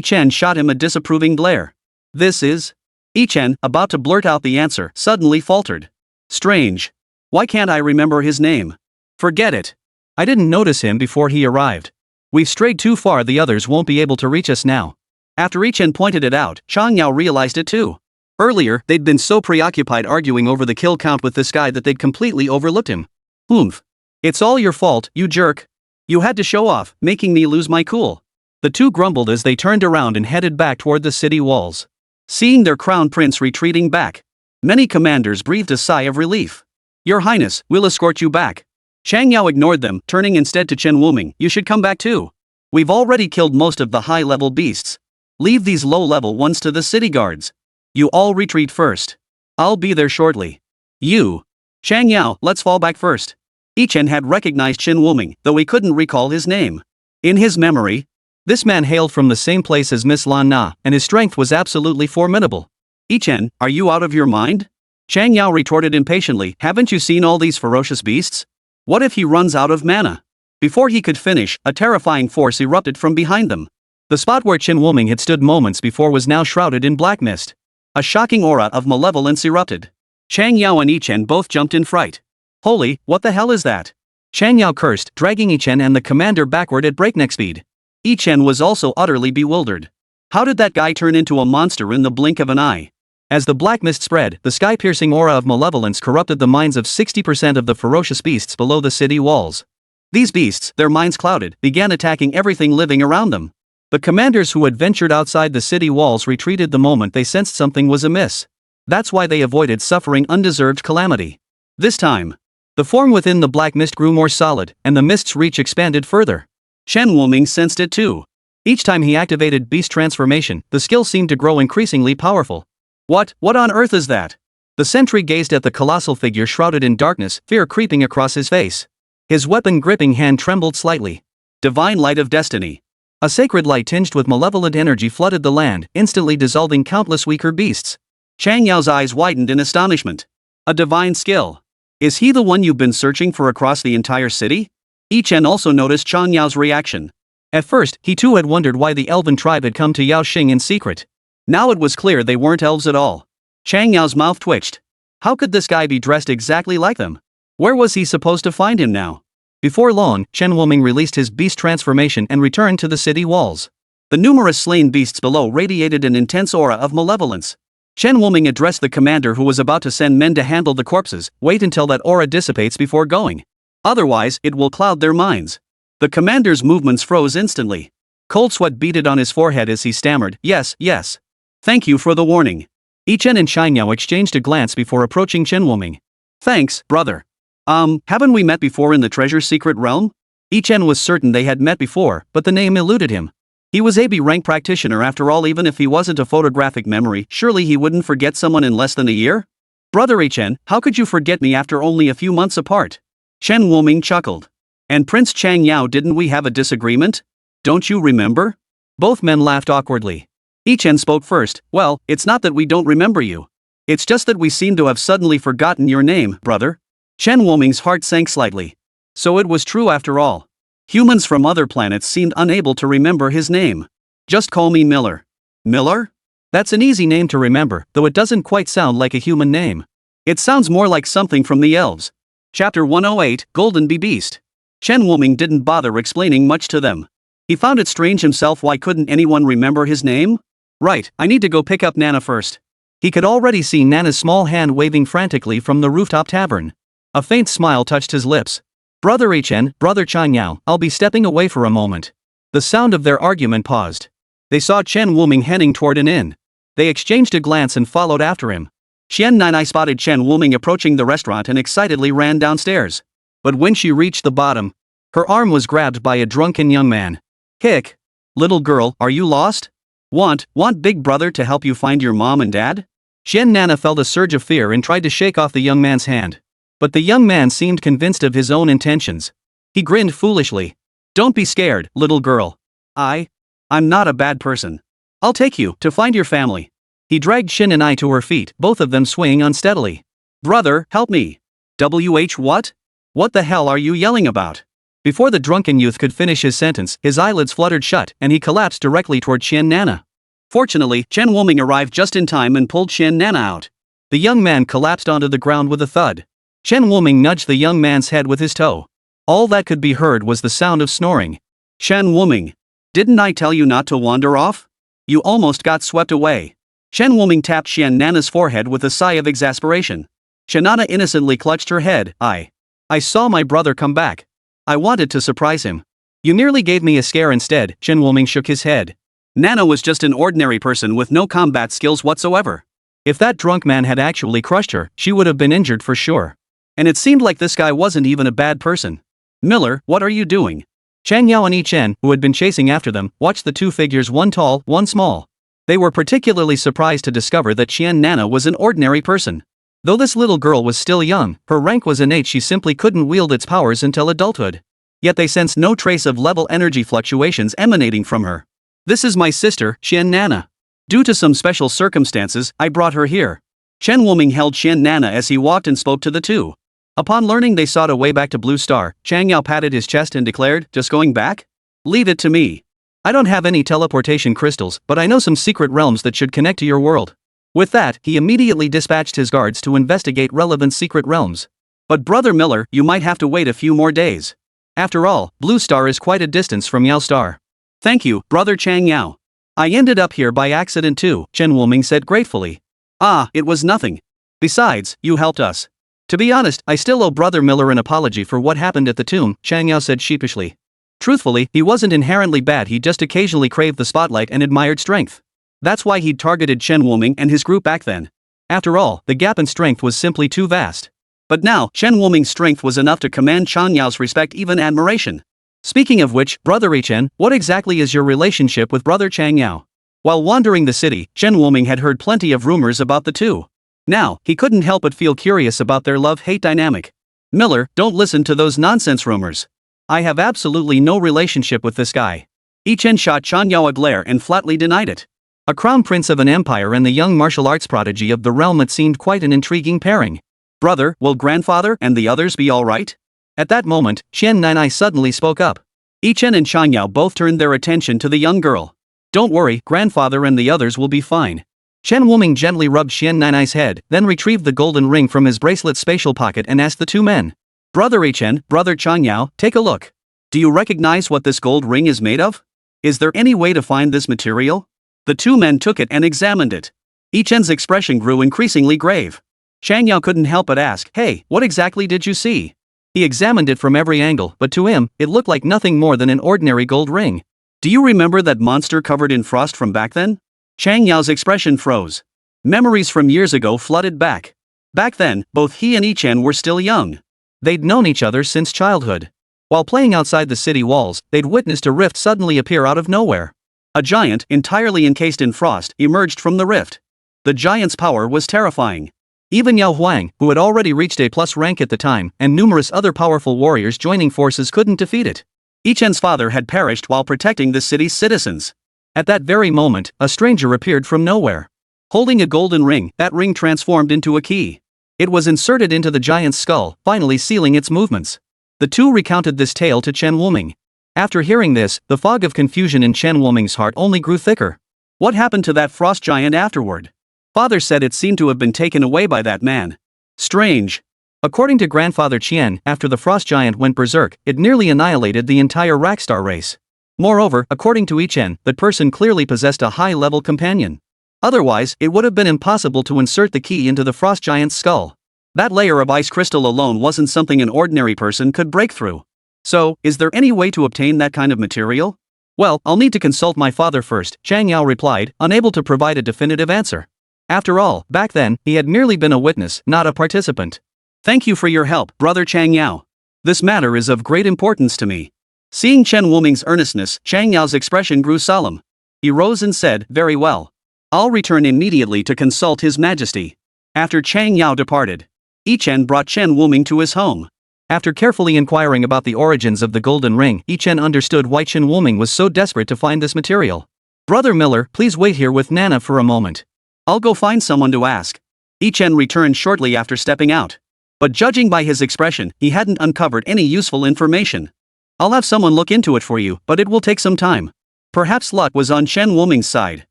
Chen shot him a disapproving glare. This is... Yi Chen, about to blurt out the answer, suddenly faltered. Strange. Why can't I remember his name? Forget it. I didn't notice him before he arrived. We've strayed too far, the others won't be able to reach us now. After Yi Chen pointed it out, Chang Yao realized it too. Earlier, they'd been so preoccupied arguing over the kill count with this guy that they'd completely overlooked him. Oomph. It's all your fault, you jerk. You had to show off, making me lose my cool. The two grumbled as they turned around and headed back toward the city walls. Seeing their crown prince retreating back, many commanders breathed a sigh of relief. Your Highness, we'll escort you back. Chang Yao ignored them, turning instead to Chen Wuming. You should come back too. We've already killed most of the high-level beasts. Leave these low-level ones to the city guards. You all retreat first. I'll be there shortly. You. Chang Yao, let's fall back first. Yi Chen had recognized Chen Wuming, though he couldn't recall his name. In his memory, this man hailed from the same place as Miss Lan Na, and his strength was absolutely formidable. Yi Chen, are you out of your mind? Chang Yao retorted impatiently, haven't you seen all these ferocious beasts? What if he runs out of mana? Before he could finish, a terrifying force erupted from behind them. The spot where Chen Wuming had stood moments before was now shrouded in black mist. A shocking aura of malevolence erupted. Chang Yao and Yi Chen both jumped in fright. Holy, what the hell is that? Chang Yao cursed, dragging Yi Chen and the commander backward at breakneck speed. Yi Chen was also utterly bewildered. How did that guy turn into a monster in the blink of an eye? As the black mist spread, the sky-piercing aura of malevolence corrupted the minds of 60% of the ferocious beasts below the city walls. These beasts, their minds clouded, began attacking everything living around them. The commanders who had ventured outside the city walls retreated the moment they sensed something was amiss. That's why they avoided suffering undeserved calamity. This time, the form within the black mist grew more solid, and the mist's reach expanded further. Chen Wuming sensed it too. Each time he activated beast transformation, the skill seemed to grow increasingly powerful. What on earth is that? The sentry gazed at the colossal figure shrouded in darkness, fear creeping across his face. His weapon-gripping hand trembled slightly. Divine light of destiny. A sacred light tinged with malevolent energy flooded the land, instantly dissolving countless weaker beasts. Chang Yao's eyes widened in astonishment. A divine skill. Is he the one you've been searching for across the entire city? Yi Chen also noticed Chang Yao's reaction. At first, he too had wondered why the elven tribe had come to Yaoxing in secret. Now it was clear they weren't elves at all. Chang Yao's mouth twitched. How could this guy be dressed exactly like them? Where was he supposed to find him now? Before long, Chen Wuming released his beast transformation and returned to the city walls. The numerous slain beasts below radiated an intense aura of malevolence. Chen Wuming addressed the commander who was about to send men to handle the corpses. Wait until that aura dissipates before going. Otherwise, it will cloud their minds. The commander's movements froze instantly. Cold sweat beaded on his forehead as he stammered, yes. Thank you for the warning. Yi Chen and Chang Yao exchanged a glance before approaching Chen Wuming. Thanks, brother. Haven't we met before in the treasure's secret realm? Yi Chen was certain they had met before, but the name eluded him. He was a B-rank practitioner after all. Even if he wasn't a photographic memory, surely he wouldn't forget someone in less than a year? Brother Yi Chen, how could you forget me after only a few months apart? Chen Wuming chuckled. And Prince Chang Yao, didn't we have a disagreement? Don't you remember? Both men laughed awkwardly. Ichen spoke first. Well, it's not that we don't remember you. It's just that we seem to have suddenly forgotten your name, brother. Chen Woming's heart sank slightly. So it was true after all. Humans from other planets seemed unable to remember his name. Just call me Miller. Miller? That's an easy name to remember, though it doesn't quite sound like a human name. It sounds more like something from the elves. Chapter 108, Golden Bee Beast. Chen Woming didn't bother explaining much to them. He found it strange himself why couldn't anyone remember his name? Right, I need to go pick up Nana first. He could already see Nana's small hand waving frantically from the rooftop tavern. A faint smile touched his lips. Brother Ichen, Brother Changyao, I'll be stepping away for a moment. The sound of their argument paused. They saw Chen Woming heading toward an inn. They exchanged a glance and followed after him. Xian Nanai spotted Chen Woming approaching the restaurant and excitedly ran downstairs. But when she reached the bottom, her arm was grabbed by a drunken young man. Hick! Little girl, are you lost? Want Big Brother to help you find your mom and dad? Xian Nana felt a surge of fear and tried to shake off the young man's hand. But the young man seemed convinced of his own intentions. He grinned foolishly. Don't be scared, little girl. I'm not a bad person. I'll take you to find your family. He dragged Shin and I to her feet, both of them swaying unsteadily. Brother, help me. What? What the hell are you yelling about? Before the drunken youth could finish his sentence, his eyelids fluttered shut and he collapsed directly toward Chen Nana. Fortunately, Chen Woming arrived just in time and pulled Chen Nana out. The young man collapsed onto the ground with a thud. Chen Woming nudged the young man's head with his toe. All that could be heard was the sound of snoring. Chen Woming. Didn't I tell you not to wander off? You almost got swept away. Chen Woming tapped Xian Nana's forehead with a sigh of exasperation. Shanana innocently clutched her head. I saw my brother come back. I wanted to surprise him. You nearly gave me a scare instead. Chen Woming shook his head. Nana was just an ordinary person with no combat skills whatsoever. If that drunk man had actually crushed her, she would have been injured for sure. And it seemed like this guy wasn't even a bad person. Miller, what are you doing? Chang Yao and Yi Chen, who had been chasing after them, watched the two figures, one tall, one small. They were particularly surprised to discover that Xian Nana was an ordinary person. Though this little girl was still young, her rank was innate, she simply couldn't wield its powers until adulthood. Yet they sensed no trace of level energy fluctuations emanating from her. This is my sister, Xian Nana. Due to some special circumstances, I brought her here. Chen Woming held Xian Nana as he walked and spoke to the two. Upon learning they sought a way back to Blue Star, Chang Yao patted his chest and declared, just going back? Leave it to me. I don't have any teleportation crystals, but I know some secret realms that should connect to your world. With that, he immediately dispatched his guards to investigate relevant secret realms. But Brother Miller, you might have to wait a few more days. After all, Blue Star is quite a distance from Yao Star. Thank you, Brother Chang Yao. I ended up here by accident too, Chen Woming said gratefully. It was nothing. Besides, you helped us. To be honest, I still owe Brother Miller an apology for what happened at the tomb, Chang Yao said sheepishly. Truthfully, he wasn't inherently bad, he just occasionally craved the spotlight and admired strength. That's why he'd targeted Chen Woming and his group back then. After all, the gap in strength was simply too vast. But now, Chen Woming's strength was enough to command Chang Yao's respect, even admiration. Speaking of which, Brother Ichen, what exactly is your relationship with Brother Chang Yao? While wandering the city, Chen Woming had heard plenty of rumors about the two. Now, he couldn't help but feel curious about their love-hate dynamic. Miller, don't listen to those nonsense rumors. I have absolutely no relationship with this guy. Ichen shot Chang Yao a glare and flatly denied it. A crown prince of an empire and the young martial arts prodigy of the realm, it seemed quite an intriguing pairing. Brother, will grandfather and the others be alright? At that moment, Xian Nanai suddenly spoke up. Ichen and Chang Yao both turned their attention to the young girl. Don't worry, grandfather and the others will be fine. Chen Woming gently rubbed Xian Nanai's head, then retrieved the golden ring from his bracelet's spatial pocket and asked the two men. Brother Ichen, Brother Chang Yao, take a look. Do you recognize what this gold ring is made of? Is there any way to find this material? The two men took it and examined it. Ichen's expression grew increasingly grave. Chang Yao couldn't help but ask, hey, what exactly did you see? He examined it from every angle, but to him, it looked like nothing more than an ordinary gold ring. Do you remember that monster covered in frost from back then? Chang Yao's expression froze. Memories from years ago flooded back. Back then, both he and Ichen were still young. They'd known each other since childhood. While playing outside the city walls, they'd witnessed a rift suddenly appear out of nowhere. A giant, entirely encased in frost, emerged from the rift. The giant's power was terrifying. Even Yao Huang, who had already reached A+ rank at the time, and numerous other powerful warriors joining forces couldn't defeat it. Ichen's father had perished while protecting the city's citizens. At that very moment, a stranger appeared from nowhere. Holding a golden ring, that ring transformed into a key. It was inserted into the giant's skull, finally sealing its movements. The two recounted this tale to Chen Wuming. After hearing this, the fog of confusion in Chen Wuming's heart only grew thicker. What happened to that frost giant afterward? Father said it seemed to have been taken away by that man. Strange. According to grandfather Qian, after the frost giant went berserk, it nearly annihilated the entire Rakstar race. Moreover, according to Ichen, that person clearly possessed a high-level companion. Otherwise, it would have been impossible to insert the key into the frost giant's skull. That layer of ice crystal alone wasn't something an ordinary person could break through. So, is there any way to obtain that kind of material? Well, I'll need to consult my father first, Chang Yao replied, unable to provide a definitive answer. After all, back then, he had merely been a witness, not a participant. Thank you for your help, brother Chang Yao. This matter is of great importance to me. Seeing Chen Wuming's earnestness, Chang Yao's expression grew solemn. He rose and said, very well. I'll return immediately to consult His Majesty. After Chang Yao departed, Ichen brought Chen Wuming to his home. After carefully inquiring about the origins of the golden ring, Ichen understood why Chen Wuming was so desperate to find this material. Brother Miller, please wait here with Nana for a moment. I'll go find someone to ask. Ichen returned shortly after stepping out. But judging by his expression, he hadn't uncovered any useful information. I'll have someone look into it for you, but it will take some time. Perhaps luck was on Chen Wuming's side.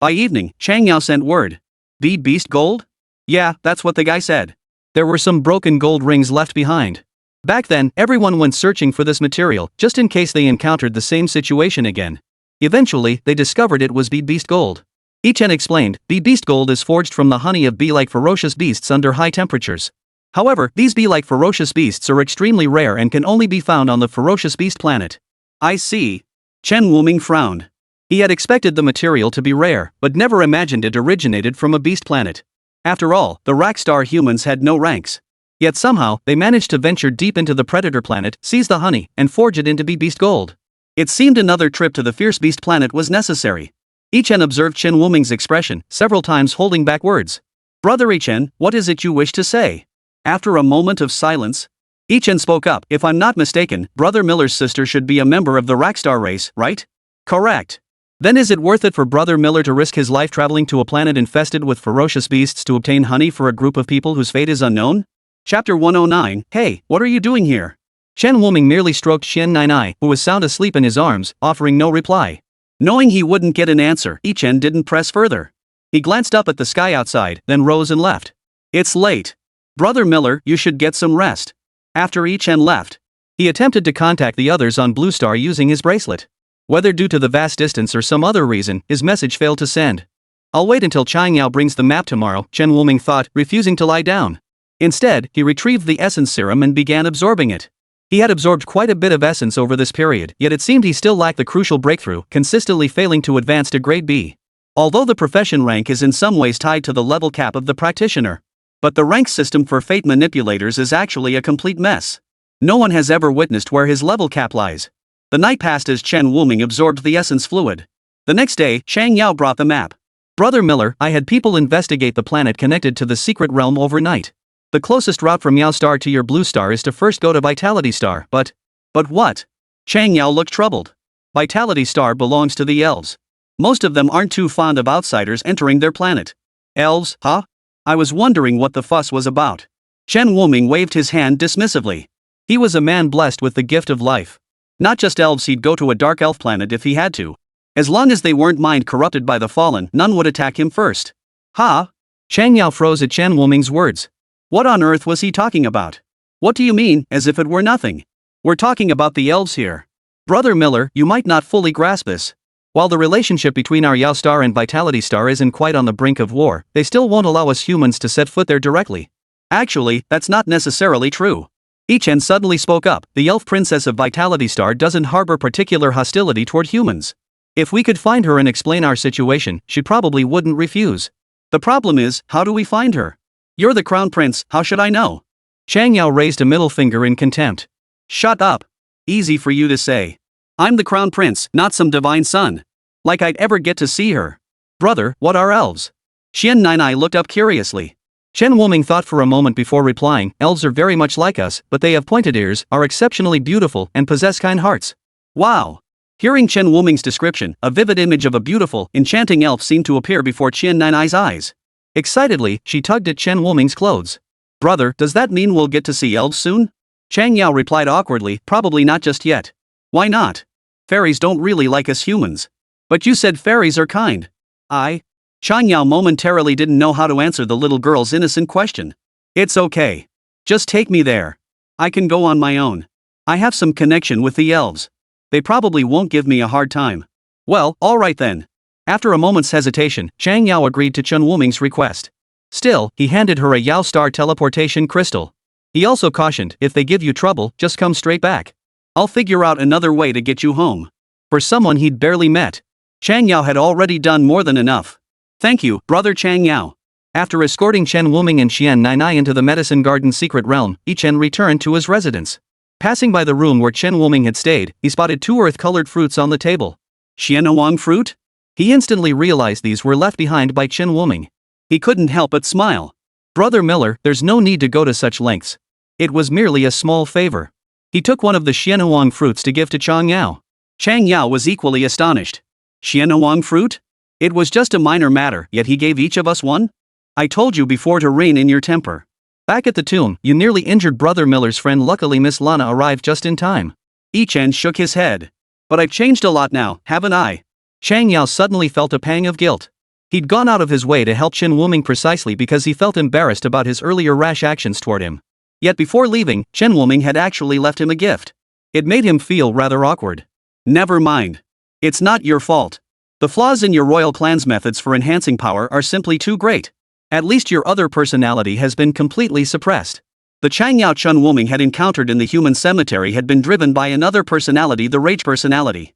By evening, Chang Yao sent word. Beast gold? Yeah, that's what the guy said. There were some broken gold rings left behind. Back then, everyone went searching for this material, just in case they encountered the same situation again. Eventually, they discovered it was beast gold. Ichen explained, beast gold is forged from the honey of bee-like ferocious beasts under high temperatures. However, these bee-like ferocious beasts are extremely rare and can only be found on the ferocious beast planet. I see. Chen Wuming frowned. He had expected the material to be rare, but never imagined it originated from a beast planet. After all, the Rakstar humans had no ranks. Yet somehow, they managed to venture deep into the predator planet, seize the honey, and forge it into beast gold. It seemed another trip to the fierce beast planet was necessary. Ichen observed Chen Wuming's expression, several times holding back words. Brother Ichen, what is it you wish to say? After a moment of silence, Ichen spoke up. If I'm not mistaken, Brother Miller's sister should be a member of the Rakstar race, right? Correct. Then is it worth it for Brother Miller to risk his life traveling to a planet infested with ferocious beasts to obtain honey for a group of people whose fate is unknown? Chapter 109, Hey, what are you doing here? Chen Wuming merely stroked Xian Nainai, who was sound asleep in his arms, offering no reply. Knowing he wouldn't get an answer, Ichen didn't press further. He glanced up at the sky outside, then rose and left. It's late. Brother Miller, you should get some rest. After Ichen left, he attempted to contact the others on Blue Star using his bracelet. Whether due to the vast distance or some other reason, his message failed to send. I'll wait until Chang Yao brings the map tomorrow, Chen Wuming thought, refusing to lie down. Instead, he retrieved the essence serum and began absorbing it. He had absorbed quite a bit of essence over this period, yet it seemed he still lacked the crucial breakthrough, consistently failing to advance to grade B. Although the profession rank is in some ways tied to the level cap of the practitioner. But the rank system for fate manipulators is actually a complete mess. No one has ever witnessed where his level cap lies. The night passed as Chen Wuming absorbed the essence fluid. The next day, Chang Yao brought the map. Brother Miller, I had people investigate the planet connected to the secret realm overnight. The closest route from Yao Star to your Blue Star is to first go to Vitality Star, but what? Chang Yao looked troubled. Vitality Star belongs to the elves. Most of them aren't too fond of outsiders entering their planet. Elves, huh? I was wondering what the fuss was about. Chen Wuming waved his hand dismissively. He was a man blessed with the gift of life. Not just elves, he'd go to a dark elf planet if he had to. As long as they weren't mind corrupted by the fallen, none would attack him first. Huh? Chang Yao froze at Chen Wuming's words. What on earth was he talking about? What do you mean, as if it were nothing? We're talking about the elves here. Brother Miller, you might not fully grasp this. While the relationship between our Yao Star and Vitality Star isn't quite on the brink of war, they still won't allow us humans to set foot there directly. Actually, that's not necessarily true. Ichen suddenly spoke up. The elf princess of Vitality Star doesn't harbor particular hostility toward humans. If we could find her and explain our situation, she probably wouldn't refuse. The problem is, how do we find her? You're the crown prince, how should I know? Chang Yao raised a middle finger in contempt. Shut up. Easy for you to say. I'm the crown prince, not some divine son. Like I'd ever get to see her. Brother, what are elves? Xian Nainai looked up curiously. Chen Wuming thought for a moment before replying, elves are very much like us, but they have pointed ears, are exceptionally beautiful, and possess kind hearts. Wow. Hearing Chen Wuming's description, a vivid image of a beautiful, enchanting elf seemed to appear before Qian Nanai's eyes. Excitedly, she tugged at Chen Wuming's clothes. Brother, does that mean we'll get to see elves soon? Chang Yao replied awkwardly, probably not just yet. Why not? Fairies don't really like us humans. But you said fairies are kind. Chang Yao momentarily didn't know how to answer the little girl's innocent question. It's okay. Just take me there. I can go on my own. I have some connection with the elves. They probably won't give me a hard time. Well, alright then. After a moment's hesitation, Chang Yao agreed to Chen Wuming's request. Still, he handed her a Yao Star teleportation crystal. He also cautioned, if they give you trouble, just come straight back. I'll figure out another way to get you home. For someone he'd barely met, Chang Yao had already done more than enough. Thank you, brother Chang Yao. After escorting Chen Wuming and Qian Nainai into the Medicine Garden's secret realm, Chen returned to his residence. Passing by the room where Chen Wuming had stayed, he spotted 2 earth-colored fruits on the table. Xianawang fruit? He instantly realized these were left behind by Chen Wuming. He couldn't help but smile. Brother Miller, there's no need to go to such lengths. It was merely a small favor. He took one of the Xianawang fruits to give to Chang Yao. Chang Yao was equally astonished. Xianawang fruit? It was just a minor matter, yet he gave each of us one? I told you before to rein in your temper. Back at the tomb, you nearly injured Brother Miller's friend. Luckily Miss Lana arrived just in time. Chen shook his head. But I've changed a lot now, haven't I? Chang Yao suddenly felt a pang of guilt. He'd gone out of his way to help Chen Wuming precisely because he felt embarrassed about his earlier rash actions toward him. Yet before leaving, Chen Wuming had actually left him a gift. It made him feel rather awkward. Never mind. It's not your fault. The flaws in your royal clan's methods for enhancing power are simply too great. At least your other personality has been completely suppressed. The Chang Yao Chen Wuming had encountered in the human cemetery had been driven by another personality, the rage personality.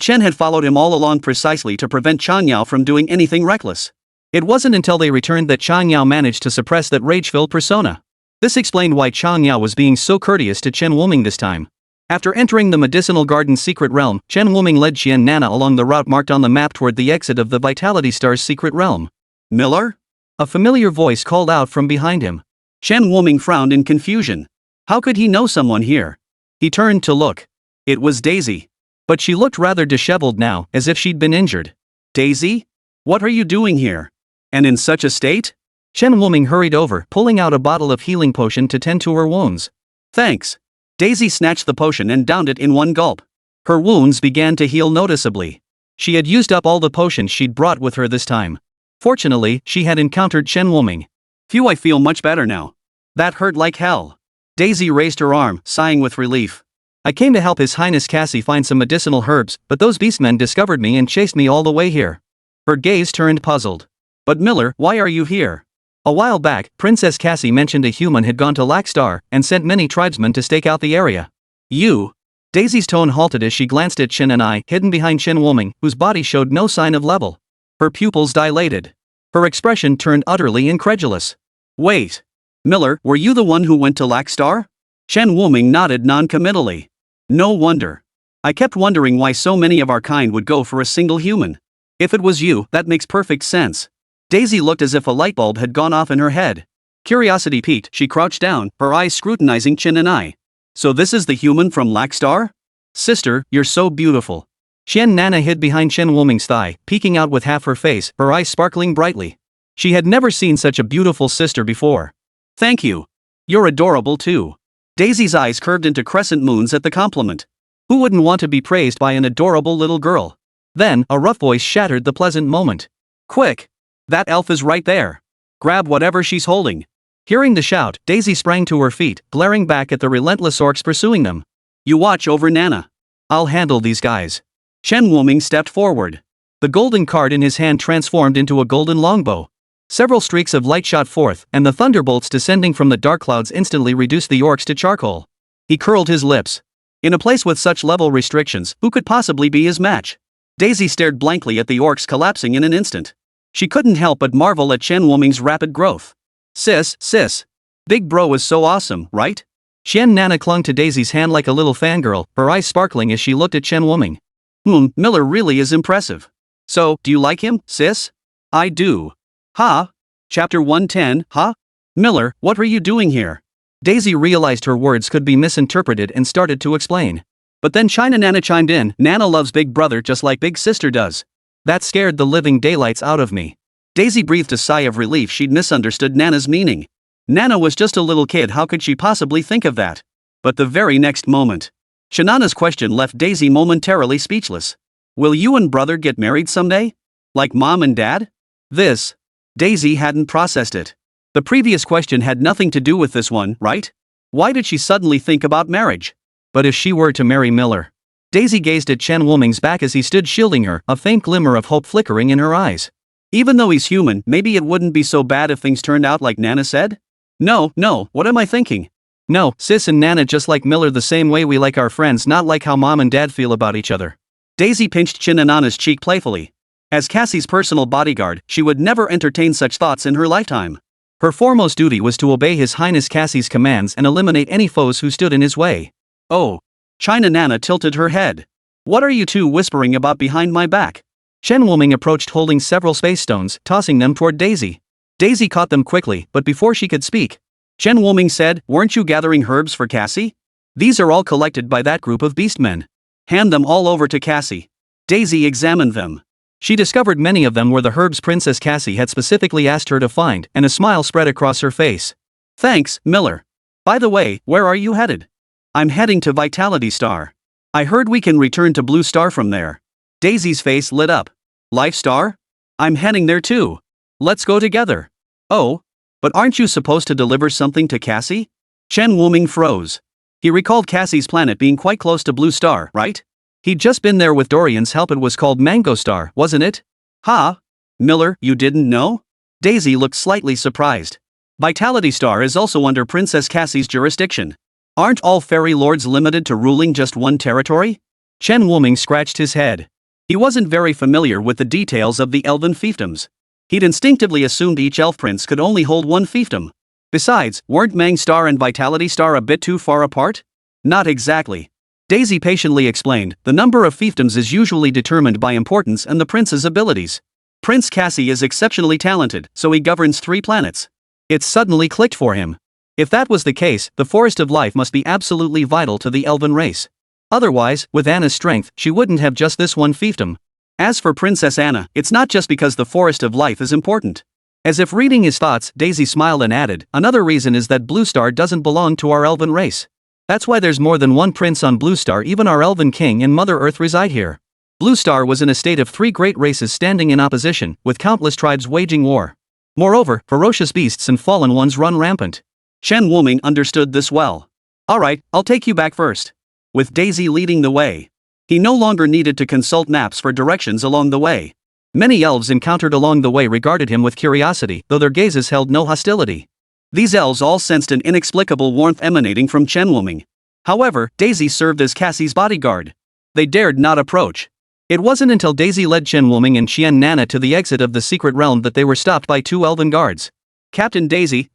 Chen had followed him all along precisely to prevent Chang Yao from doing anything reckless. It wasn't until they returned that Chang Yao managed to suppress that rage-filled persona. This explained why Chang Yao was being so courteous to Chen Wuming this time. After entering the Medicinal Garden's secret realm, Chen Wuming led Qian Nana along the route marked on the map toward the exit of the Vitality Star's secret realm. Miller? A familiar voice called out from behind him. Chen Wuming frowned in confusion. How could he know someone here? He turned to look. It was Daisy. But she looked rather disheveled now, as if she'd been injured. Daisy? What are you doing here? And in such a state? Chen Wuming hurried over, pulling out a bottle of healing potion to tend to her wounds. Thanks. Daisy snatched the potion and downed it in one gulp. Her wounds began to heal noticeably. She had used up all the potions she'd brought with her this time. Fortunately, she had encountered Chen Wuming. Phew, I feel much better now. That hurt like hell. Daisy raised her arm, sighing with relief. I came to help His Highness Cassie find some medicinal herbs, but those beastmen discovered me and chased me all the way here. Her gaze turned puzzled. But Miller, why are you here? A while back, Princess Cassie mentioned a human had gone to Lakstar and sent many tribesmen to stake out the area. You? Daisy's tone halted as she glanced at Chen and I, hidden behind Chen Wuming, whose body showed no sign of level. Her pupils dilated. Her expression turned utterly incredulous. Wait. Miller, were you the one who went to Lakstar? Chen Wuming nodded non-committally. No wonder. I kept wondering why so many of our kind would go for a single human. If it was you, that makes perfect sense. Daisy looked as if a light bulb had gone off in her head. Curiosity piqued, she crouched down, her eyes scrutinizing Chen and I. So this is the human from Lakstar? Sister, you're so beautiful. Qian Nana hid behind Chen Wuming's thigh, peeking out with half her face, her eyes sparkling brightly. She had never seen such a beautiful sister before. Thank you. You're adorable too. Daisy's eyes curved into crescent moons at the compliment. Who wouldn't want to be praised by an adorable little girl? Then, a rough voice shattered the pleasant moment. Quick! That elf is right there. Grab whatever she's holding. Hearing the shout, Daisy sprang to her feet, glaring back at the relentless orcs pursuing them. You watch over Nana. I'll handle these guys. Chen Wuming stepped forward. The golden card in his hand transformed into a golden longbow. Several streaks of light shot forth, and the thunderbolts descending from the dark clouds instantly reduced the orcs to charcoal. He curled his lips. In a place with such level restrictions, who could possibly be his match? Daisy stared blankly at the orcs collapsing in an instant. She couldn't help but marvel at Chen Wuming's rapid growth. Sis. Big bro is so awesome, right? Qian Nana clung to Daisy's hand like a little fangirl, her eyes sparkling as she looked at Chen Wuming. Miller really is impressive. So, do you like him, sis? I do. Ha? Chapter 110, huh? Miller, what were you doing here? Daisy realized her words could be misinterpreted and started to explain. But then China Nana chimed in, Nana loves Big Brother just like Big Sister does. That scared the living daylights out of me. Daisy breathed a sigh of relief. She'd misunderstood Nana's meaning. Nana was just a little kid, how could she possibly think of that? But the very next moment, Shanana's question left Daisy momentarily speechless. Will you and brother get married someday? Like mom and dad? Daisy hadn't processed it. The previous question had nothing to do with this one, right? Why did she suddenly think about marriage? But if she were to marry Miller? Daisy gazed at Chen Wuming's back as he stood shielding her, a faint glimmer of hope flickering in her eyes. Even though he's human, maybe it wouldn't be so bad if things turned out like Nana said? No, what am I thinking? No, sis and Nana just like Miller the same way we like our friends, not like how mom and dad feel about each other. Daisy pinched Chinanana's cheek playfully. As Cassie's personal bodyguard, she would never entertain such thoughts in her lifetime. Her foremost duty was to obey His Highness Cassie's commands and eliminate any foes who stood in his way. Oh. China Nana tilted her head. What are you two whispering about behind my back? Chen Wuming approached holding several space stones, tossing them toward Daisy. Daisy caught them quickly, but before she could speak, Chen Wuming said, weren't you gathering herbs for Cassie? These are all collected by that group of beastmen. Hand them all over to Cassie. Daisy examined them. She discovered many of them were the herbs Princess Cassie had specifically asked her to find, and a smile spread across her face. Thanks, Miller. By the way, where are you headed? I'm heading to Vitality Star. I heard we can return to Blue Star from there. Daisy's face lit up. Life Star? I'm heading there too. Let's go together. Oh, but aren't you supposed to deliver something to Cassie? Chen Wuming froze. He recalled Cassie's planet being quite close to Blue Star, right? He'd just been there with Dorian's help. It was called Mango Star, wasn't it? Ha? Miller, you didn't know? Daisy looked slightly surprised. Vitality Star is also under Princess Cassie's jurisdiction. Aren't all fairy lords limited to ruling just one territory? Chen Wuming scratched his head. He wasn't very familiar with the details of the elven fiefdoms. He'd instinctively assumed each elf prince could only hold one fiefdom. Besides, weren't Mang Star and Vitality Star a bit too far apart? Not exactly. Daisy patiently explained, the number of fiefdoms is usually determined by importance and the prince's abilities. Prince Cassie is exceptionally talented, so he governs 3 planets. It suddenly clicked for him. If that was the case, the Forest of Life must be absolutely vital to the elven race. Otherwise, with Anna's strength, she wouldn't have just this one fiefdom. As for Princess Anna, it's not just because the Forest of Life is important. As if reading his thoughts, Daisy smiled and added, another reason is that Blue Star doesn't belong to our elven race. That's why there's more than one prince on Blue Star. Even our elven king and Mother Earth reside here. Blue Star was in a state of 3 great races standing in opposition, with countless tribes waging war. Moreover, ferocious beasts and fallen ones run rampant. Chen Wuming understood this well. Alright, I'll take you back first. With Daisy leading the way. He no longer needed to consult maps for directions along the way. Many elves encountered along the way regarded him with curiosity, though their gazes held no hostility. These elves all sensed an inexplicable warmth emanating from Chen Wuming. However, Daisy served as Cassie's bodyguard. They dared not approach. It wasn't until Daisy led Chen Wuming and Qian Nana to the exit of the secret realm that they were stopped by 2 elven guards. Captain Daisy,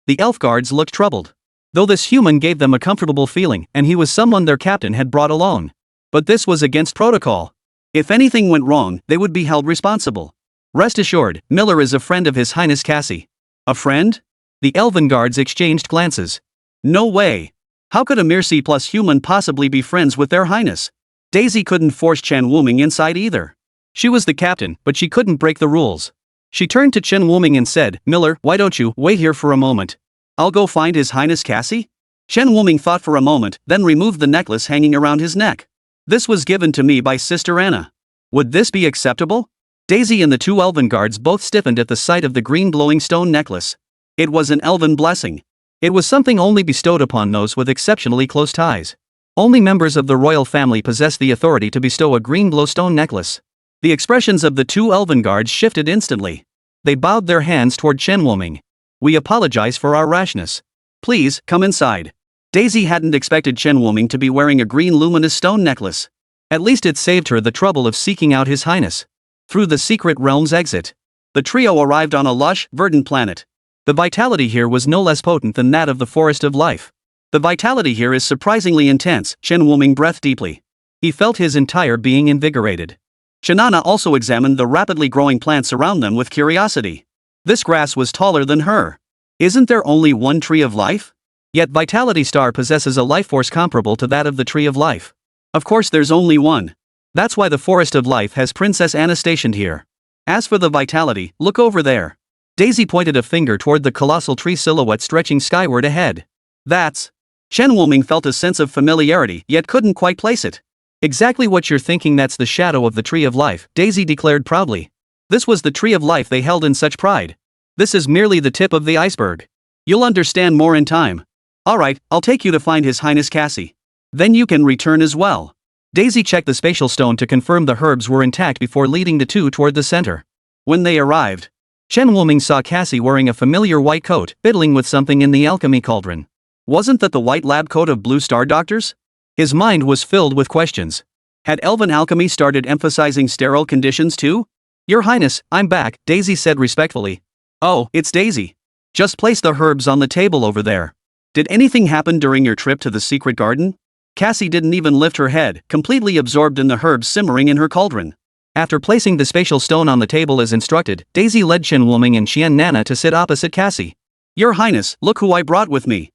the elf guards looked troubled. Though this human gave them a comfortable feeling, and he was someone their captain had brought along. But this was against protocol. If anything went wrong, they would be held responsible. Rest assured, Miller is a friend of His Highness Cassie. A friend? The elven guards exchanged glances. No way. How could a mere C+ human possibly be friends with their highness? Daisy couldn't force Chen Wuming inside either. She was the captain, but she couldn't break the rules. She turned to Chen Wuming and said, Miller, why don't you wait here for a moment? I'll go find His Highness Cassie? Chen Wuming thought for a moment, then removed the necklace hanging around his neck. This was given to me by Sister Anna. Would this be acceptable? Daisy and the 2 elven guards both stiffened at the sight of the green glowing stone necklace. It was an elven blessing. It was something only bestowed upon those with exceptionally close ties. Only members of the royal family possessed the authority to bestow a green glowstone necklace. The expressions of the 2 elven guards shifted instantly. They bowed their hands toward Chen Wuming. We apologize for our rashness. Please, come inside. Daisy hadn't expected Chen Wuming to be wearing a green luminous stone necklace. At least it saved her the trouble of seeking out His Highness. Through the secret realm's exit, the trio arrived on a lush, verdant planet. The vitality here was no less potent than that of the Forest of Life. The vitality here is surprisingly intense. Chen Wuming breathed deeply. He felt his entire being invigorated. Shanana also examined the rapidly growing plants around them with curiosity. This grass was taller than her. Isn't there only one tree of life? Yet Vitality Star possesses a life force comparable to that of the Tree of Life. Of course there's only one. That's why the Forest of Life has Princess Anna stationed here. As for the vitality, look over there. Daisy pointed a finger toward the colossal tree silhouette stretching skyward ahead. That's... Chen Wuming felt a sense of familiarity yet couldn't quite place it. Exactly what you're thinking, that's the shadow of the Tree of Life, Daisy declared proudly. This was the Tree of Life they held in such pride. This is merely the tip of the iceberg. You'll understand more in time. Alright, I'll take you to find His Highness Cassie. Then you can return as well. Daisy checked the spatial stone to confirm the herbs were intact before leading the two toward the center. When they arrived, Chen Wuming saw Cassie wearing a familiar white coat, fiddling with something in the alchemy cauldron. Wasn't that the white lab coat of Blue Star doctors? His mind was filled with questions. Had elven alchemy started emphasizing sterile conditions too? Your Highness, I'm back, Daisy said respectfully. Oh, it's Daisy. Just place the herbs on the table over there. Did anything happen during your trip to the secret garden? Cassie didn't even lift her head, completely absorbed in the herbs simmering in her cauldron. After placing the spatial stone on the table as instructed, Daisy led Chen Wuming and Qian Nana to sit opposite Cassie. Your Highness, look who I brought with me.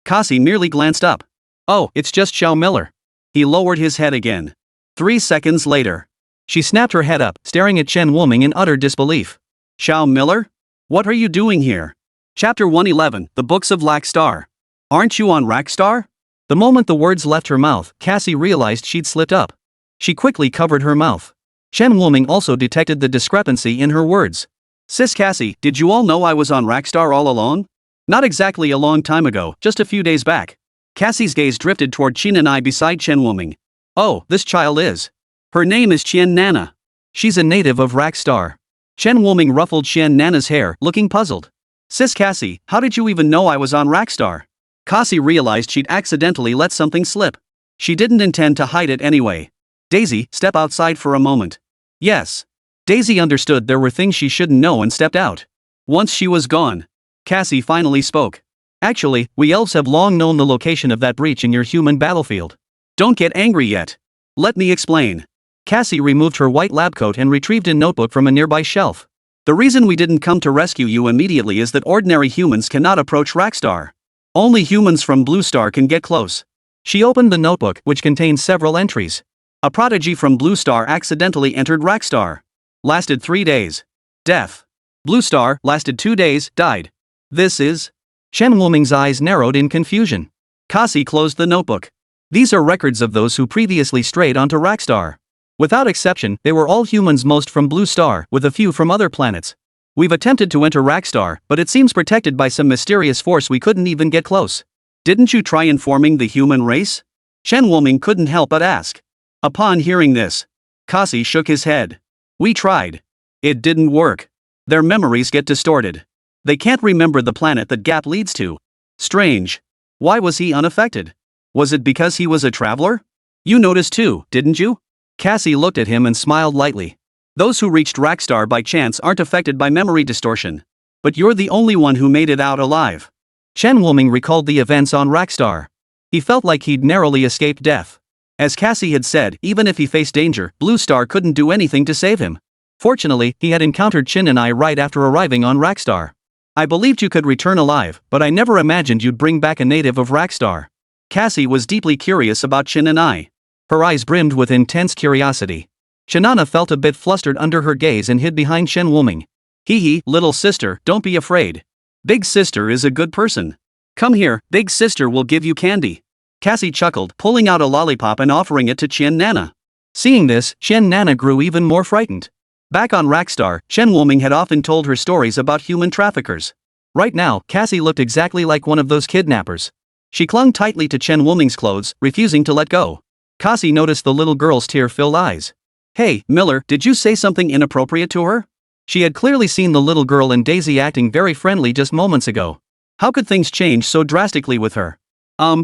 Cassie merely glanced up. Oh, it's just Xiao Miller. He lowered his head again. 3 seconds later. She snapped her head up, staring at Chen Wuming in utter disbelief. Xiao Miller? What are you doing here? Chapter 111, The Books of Lack Star. Aren't you on Rackstar? The moment the words left her mouth, Cassie realized she'd slipped up. She quickly covered her mouth. Chen Wuming also detected the discrepancy in her words. Sis Cassie, did you all know I was on Rackstar all along? Not exactly a long time ago, just a few days back. Cassie's gaze drifted toward Qin and I beside Chen Wuming. Oh, this child is. Her name is Qian Nana. She's a native of Rackstar. Chen Wuming ruffled Qian Nana's hair, looking puzzled. Sis Cassie, how did you even know I was on Rackstar? Cassie realized she'd accidentally let something slip. She didn't intend to hide it anyway. Daisy, step outside for a moment. Yes. Daisy understood there were things she shouldn't know and stepped out. Once she was gone, Cassie finally spoke. Actually, we elves have long known the location of that breach in your human battlefield. Don't get angry yet. Let me explain. Cassie removed her white lab coat and retrieved a notebook from a nearby shelf. The reason we didn't come to rescue you immediately is that ordinary humans cannot approach Rackstar. Only humans from Blue Star can get close. She opened the notebook, which contained several entries. A prodigy from Blue Star accidentally entered Rackstar. Lasted 3 days. Death. Blue Star, lasted 2 days, died. This is... Chen Wuming's eyes narrowed in confusion. Cassie closed the notebook. These are records of those who previously strayed onto Rackstar. Without exception, they were all humans, most from Blue Star, with a few from other planets. We've attempted to enter Rackstar, but it seems protected by some mysterious force we couldn't even get close. Didn't you try informing the human race? Chen Wuming couldn't help but ask. Upon hearing this, Cassie shook his head. We tried. It didn't work. Their memories get distorted. They can't remember the planet that gap leads to. Strange. Why was he unaffected? Was it because he was a traveler? You noticed too, didn't you? Cassie looked at him and smiled lightly. Those who reached Rackstar by chance aren't affected by memory distortion. But you're the only one who made it out alive. Chen Wuming recalled the events on Rackstar. He felt like he'd narrowly escaped death. As Cassie had said, even if he faced danger, Blue Star couldn't do anything to save him. Fortunately, he had encountered Qin and I right after arriving on Rackstar. I believed you could return alive, but I never imagined you'd bring back a native of Rackstar. Cassie was deeply curious about Qin and I. Her eyes brimmed with intense curiosity. Shanana felt a bit flustered under her gaze and hid behind Chen Wuming. Hee, little sister, don't be afraid. Big sister is a good person. Come here, big sister will give you candy. Cassie chuckled, pulling out a lollipop and offering it to Qian Nana. Seeing this, Qian Nana grew even more frightened. Back on Rackstar, Chen Wuming had often told her stories about human traffickers. Right now, Cassie looked exactly like one of those kidnappers. She clung tightly to Chen Wuming's clothes, refusing to let go. Cassie noticed the little girl's tear-filled eyes. Hey, Miller, did you say something inappropriate to her? She had clearly seen the little girl and Daisy acting very friendly just moments ago. How could things change so drastically with her?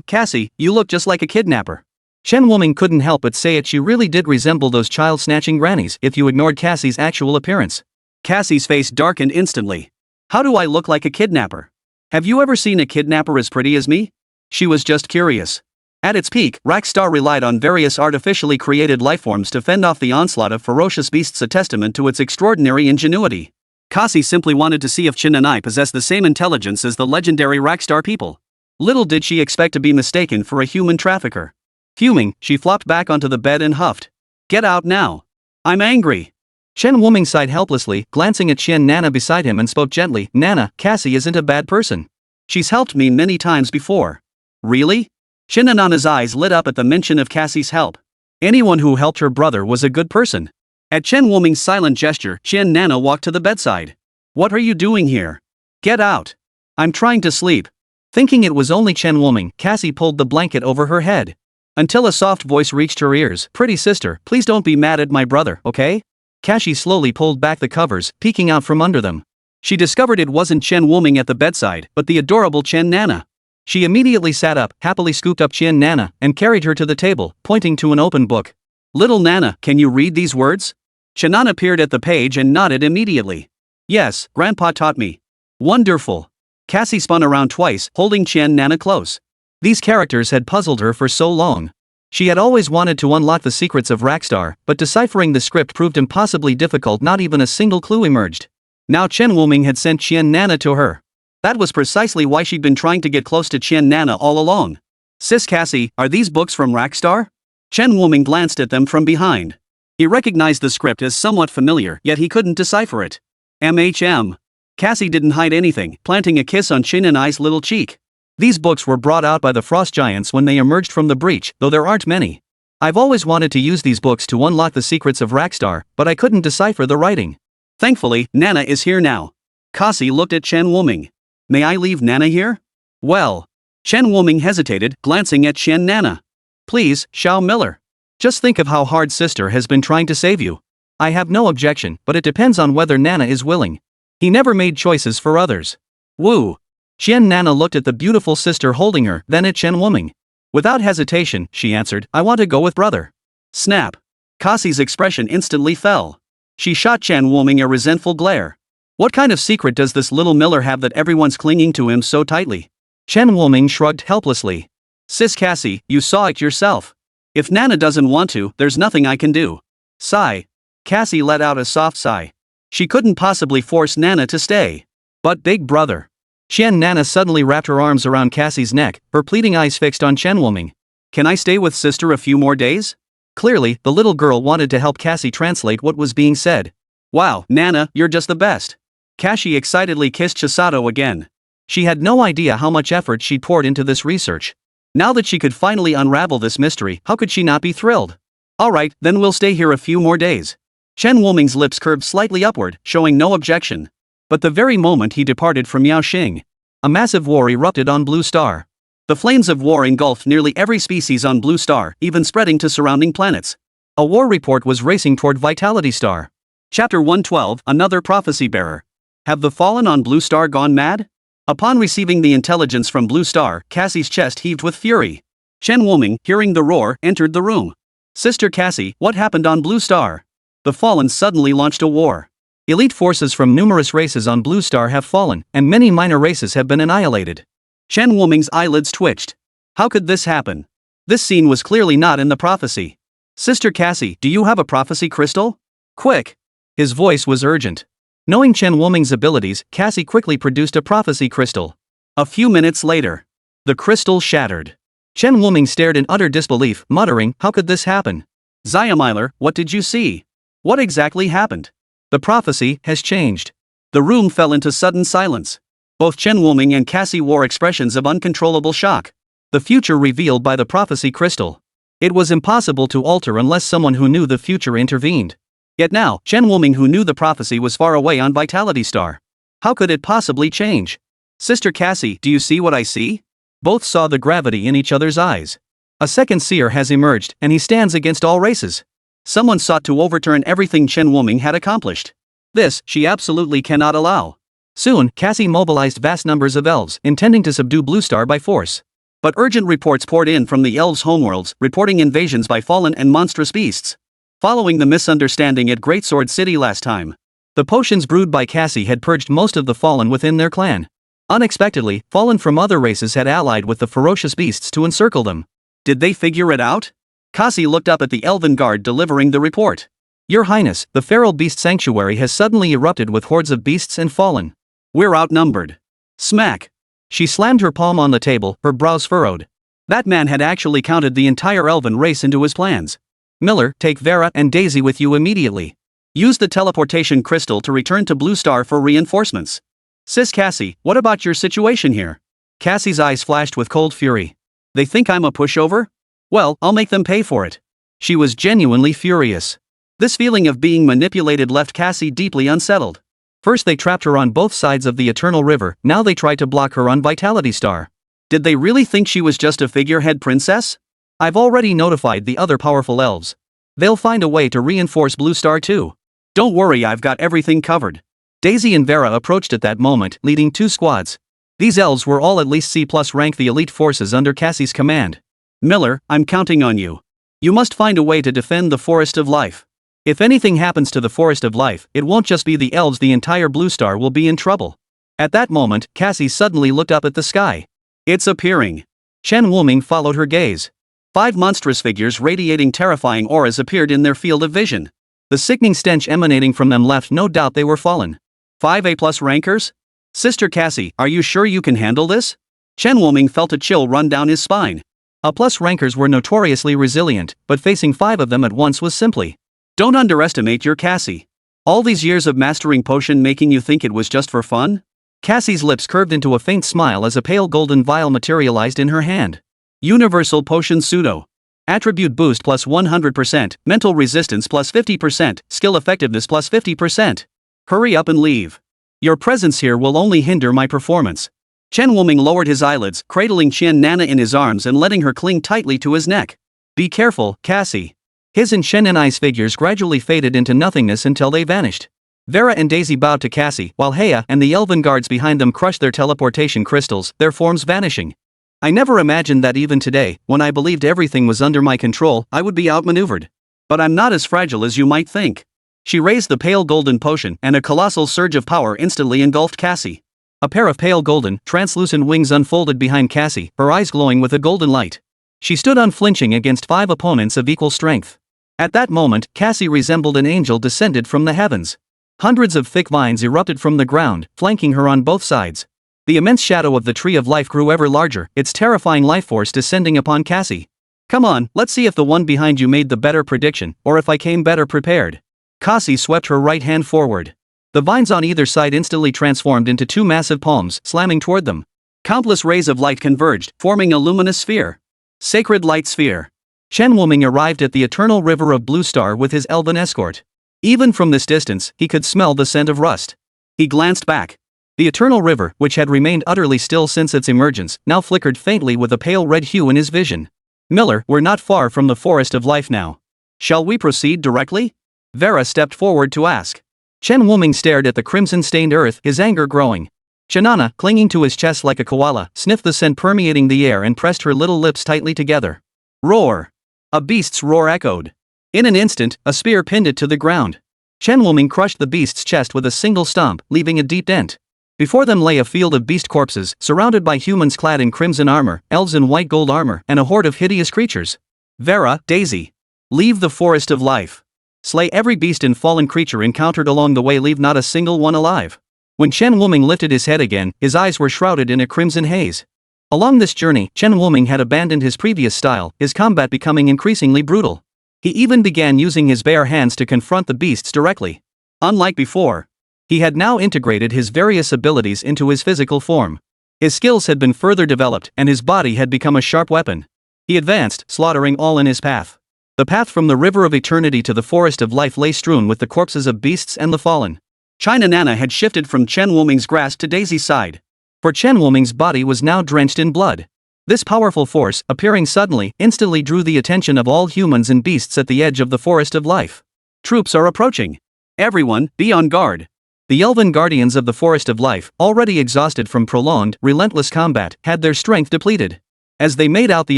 Cassie, you look just like a kidnapper. Chen Wuming couldn't help but say it. She really did resemble those child-snatching grannies if you ignored Cassie's actual appearance. Cassie's face darkened instantly. How do I look like a kidnapper? Have you ever seen a kidnapper as pretty as me? She was just curious. At its peak, Rackstar relied on various artificially created lifeforms to fend off the onslaught of ferocious beasts, a testament to its extraordinary ingenuity. Cassie simply wanted to see if Qin and I possessed the same intelligence as the legendary Rackstar people. Little did she expect to be mistaken for a human trafficker. Fuming, she flopped back onto the bed and huffed. Get out now. I'm angry. Chen Wuming sighed helplessly, glancing at Qian Nana beside him and spoke gently, Nana, Cassie isn't a bad person. She's helped me many times before. Really? Qian Nana's eyes lit up at the mention of Cassie's help. Anyone who helped her brother was a good person. At Chen Wuming's silent gesture, Qian Nana walked to the bedside. What are you doing here? Get out. I'm trying to sleep. Thinking it was only Chen Wuming, Cassie pulled the blanket over her head. Until a soft voice reached her ears, Pretty sister, please don't be mad at my brother, okay? Cassie slowly pulled back the covers, peeking out from under them. She discovered it wasn't Chen Wuming at the bedside, but the adorable Chen Nana. She immediately sat up, happily scooped up Qian Nana, and carried her to the table, pointing to an open book. Little Nana, can you read these words? Chen Nana peered at the page and nodded immediately. Yes, Grandpa taught me. Wonderful. Cassie spun around twice, holding Qian Nana close. These characters had puzzled her for so long. She had always wanted to unlock the secrets of Rackstar, but deciphering the script proved impossibly difficult. Not even a single clue emerged. Now Chen Wuming had sent Qian Nana to her. That was precisely why she'd been trying to get close to Qian Nana all along. Sis Cassie, are these books from Rackstar? Chen Wuming glanced at them from behind. He recognized the script as somewhat familiar, yet he couldn't decipher it. MHM. Cassie didn't hide anything, planting a kiss on Qian Nana's little cheek. These books were brought out by the Frost Giants when they emerged from the breach, though there aren't many. I've always wanted to use these books to unlock the secrets of Rackstar, but I couldn't decipher the writing. Thankfully, Nana is here now. Cassie looked at Chen Wuming. May I leave Nana here? Well. Chen Wuming hesitated, glancing at Qian Nana. Please, Xiao Miller. Just think of how hard sister has been trying to save you. I have no objection, but it depends on whether Nana is willing. He never made choices for others. Woo. Qian Nana looked at the beautiful sister holding her, then at Chen Wuming. Without hesitation, she answered, I want to go with brother. Snap. Cassie's expression instantly fell. She shot Chen Wuming a resentful glare. What kind of secret does this little Miller have that everyone's clinging to him so tightly? Chen Wuming shrugged helplessly. Sis Cassie, you saw it yourself. If Nana doesn't want to, there's nothing I can do. Sigh. Cassie let out a soft sigh. She couldn't possibly force Nana to stay. But big brother. Qian Nana suddenly wrapped her arms around Cassie's neck, her pleading eyes fixed on Chen Wuming. Can I stay with sister a few more days? Clearly, the little girl wanted to help Cassie translate what was being said. Wow, Nana, you're just the best. Cassie excitedly kissed Chisato again. She had no idea how much effort she'd poured into this research. Now that she could finally unravel this mystery, how could she not be thrilled? Alright, then we'll stay here a few more days. Chen Wuming's lips curved slightly upward, showing no objection. But the very moment he departed from Yaoxing, a massive war erupted on Blue Star. The flames of war engulfed nearly every species on Blue Star, even spreading to surrounding planets. A war report was racing toward Vitality Star. Chapter 112, Another Prophecy Bearer. Have the Fallen on Blue Star gone mad? Upon receiving the intelligence from Blue Star, Cassie's chest heaved with fury. Chen Wuming, hearing the roar, entered the room. Sister Cassie, what happened on Blue Star? The Fallen suddenly launched a war. Elite forces from numerous races on Blue Star have fallen, and many minor races have been annihilated. Chen Wuming's eyelids twitched. How could this happen? This scene was clearly not in the prophecy. Sister Cassie, do you have a prophecy crystal? Quick! His voice was urgent. Knowing Chen Wuming's abilities, Cassie quickly produced a prophecy crystal. A few minutes later, the crystal shattered. Chen Wuming stared in utter disbelief, muttering, how could this happen? Xiaomiller, what did you see? What exactly happened? The prophecy has changed. The room fell into sudden silence. Both Chen Wuming and Cassie wore expressions of uncontrollable shock. The future revealed by the prophecy crystal. It was impossible to alter unless someone who knew the future intervened. Yet now, Chen Wuming, who knew the prophecy, was far away on Vitality Star. How could it possibly change? Sister Cassie, do you see what I see? Both saw the gravity in each other's eyes. A second seer has emerged, and he stands against all races. Someone sought to overturn everything Chen Wuming had accomplished. This, she absolutely cannot allow. Soon, Cassie mobilized vast numbers of elves, intending to subdue Blue Star by force. But urgent reports poured in from the elves' homeworlds, reporting invasions by fallen and monstrous beasts. Following the misunderstanding at Great Sword City last time, the potions brewed by Cassie had purged most of the fallen within their clan. Unexpectedly, fallen from other races had allied with the ferocious beasts to encircle them. Did they figure it out? Cassie looked up at the elven guard delivering the report. Your Highness, the feral beast sanctuary has suddenly erupted with hordes of beasts and fallen. We're outnumbered. Smack. She slammed her palm on the table, her brows furrowed. That man had actually counted the entire elven race into his plans. Miller, take Vera and Daisy with you immediately. Use the teleportation crystal to return to Blue Star for reinforcements. Sis Cassie, what about your situation here? Cassie's eyes flashed with cold fury. They think I'm a pushover? Well, I'll make them pay for it. She was genuinely furious. This feeling of being manipulated left Cassie deeply unsettled. First they trapped her on both sides of the Eternal River, now they tried to block her on Vitality Star. Did they really think she was just a figurehead princess? I've already notified the other powerful elves. They'll find a way to reinforce Blue Star too. Don't worry, I've got everything covered. Daisy and Vera approached at that moment, leading 2 squads. These elves were all at least C+ rank, the elite forces under Cassie's command. Miller, I'm counting on you. You must find a way to defend the Forest of Life. If anything happens to the Forest of Life, it won't just be the elves, the entire Blue Star will be in trouble. At that moment, Cassie suddenly looked up at the sky. It's appearing. Chen Wuming followed her gaze. 5 monstrous figures radiating terrifying auras appeared in their field of vision. The sickening stench emanating from them left no doubt they were fallen. 5 A+ rankers? Sister Cassie, are you sure you can handle this? Chen Wuming felt a chill run down his spine. A+ rankers were notoriously resilient, but facing 5 of them at once was simply. Don't underestimate your Cassie. All these years of mastering potion making you think it was just for fun? Cassie's lips curved into a faint smile as a pale golden vial materialized in her hand. Universal Potion Pseudo. Attribute boost plus 100%, mental resistance plus 50%, skill effectiveness plus 50%. Hurry up and leave. Your presence here will only hinder my performance. Chen Wuming lowered his eyelids, cradling Qian Nana in his arms and letting her cling tightly to his neck. Be careful, Cassie. His and Chen Nana's figures gradually faded into nothingness until they vanished. Vera and Daisy bowed to Cassie, while Heya and the elven guards behind them crushed their teleportation crystals, their forms vanishing. I never imagined that even today, when I believed everything was under my control, I would be outmaneuvered. But I'm not as fragile as you might think. She raised the pale golden potion, and a colossal surge of power instantly engulfed Cassie. A pair of pale golden, translucent wings unfolded behind Cassie, her eyes glowing with a golden light. She stood unflinching against 5 opponents of equal strength. At that moment, Cassie resembled an angel descended from the heavens. Hundreds of thick vines erupted from the ground, flanking her on both sides. The immense shadow of the Tree of Life grew ever larger, its terrifying life force descending upon Cassie. Come on, let's see if the one behind you made the better prediction, or if I came better prepared. Cassie swept her right hand forward. The vines on either side instantly transformed into 2 massive palms, slamming toward them. Countless rays of light converged, forming a luminous sphere. Sacred Light Sphere. Chen Wuming arrived at the Eternal River of Blue Star with his elven escort. Even from this distance, he could smell the scent of rust. He glanced back. The Eternal River, which had remained utterly still since its emergence, now flickered faintly with a pale red hue in his vision. Miller, we're not far from the Forest of Life now. Shall we proceed directly? Vera stepped forward to ask. Chen Wuming stared at the crimson-stained earth, his anger growing. Chanana, clinging to his chest like a koala, sniffed the scent permeating the air and pressed her little lips tightly together. Roar! A beast's roar echoed. In an instant, a spear pinned it to the ground. Chen Wuming crushed the beast's chest with a single stomp, leaving a deep dent. Before them lay a field of beast corpses, surrounded by humans clad in crimson armor, elves in white gold armor, and a horde of hideous creatures. Vera, Daisy. Leave the Forest of Life. Slay every beast and fallen creature encountered along the way, leave not a single one alive. When Chen Wuming lifted his head again, his eyes were shrouded in a crimson haze. Along this journey, Chen Wuming had abandoned his previous style, his combat becoming increasingly brutal. He even began using his bare hands to confront the beasts directly. Unlike before, he had now integrated his various abilities into his physical form. His skills had been further developed, and his body had become a sharp weapon. He advanced, slaughtering all in his path. The path from the River of Eternity to the Forest of Life lay strewn with the corpses of beasts and the fallen. China Nana had shifted from Chen Wuming's grasp to Daisy's side. For Chen Wuming's body was now drenched in blood. This powerful force, appearing suddenly, instantly drew the attention of all humans and beasts at the edge of the Forest of Life. Troops are approaching. Everyone, be on guard. The elven guardians of the Forest of Life, already exhausted from prolonged, relentless combat, had their strength depleted. As they made out the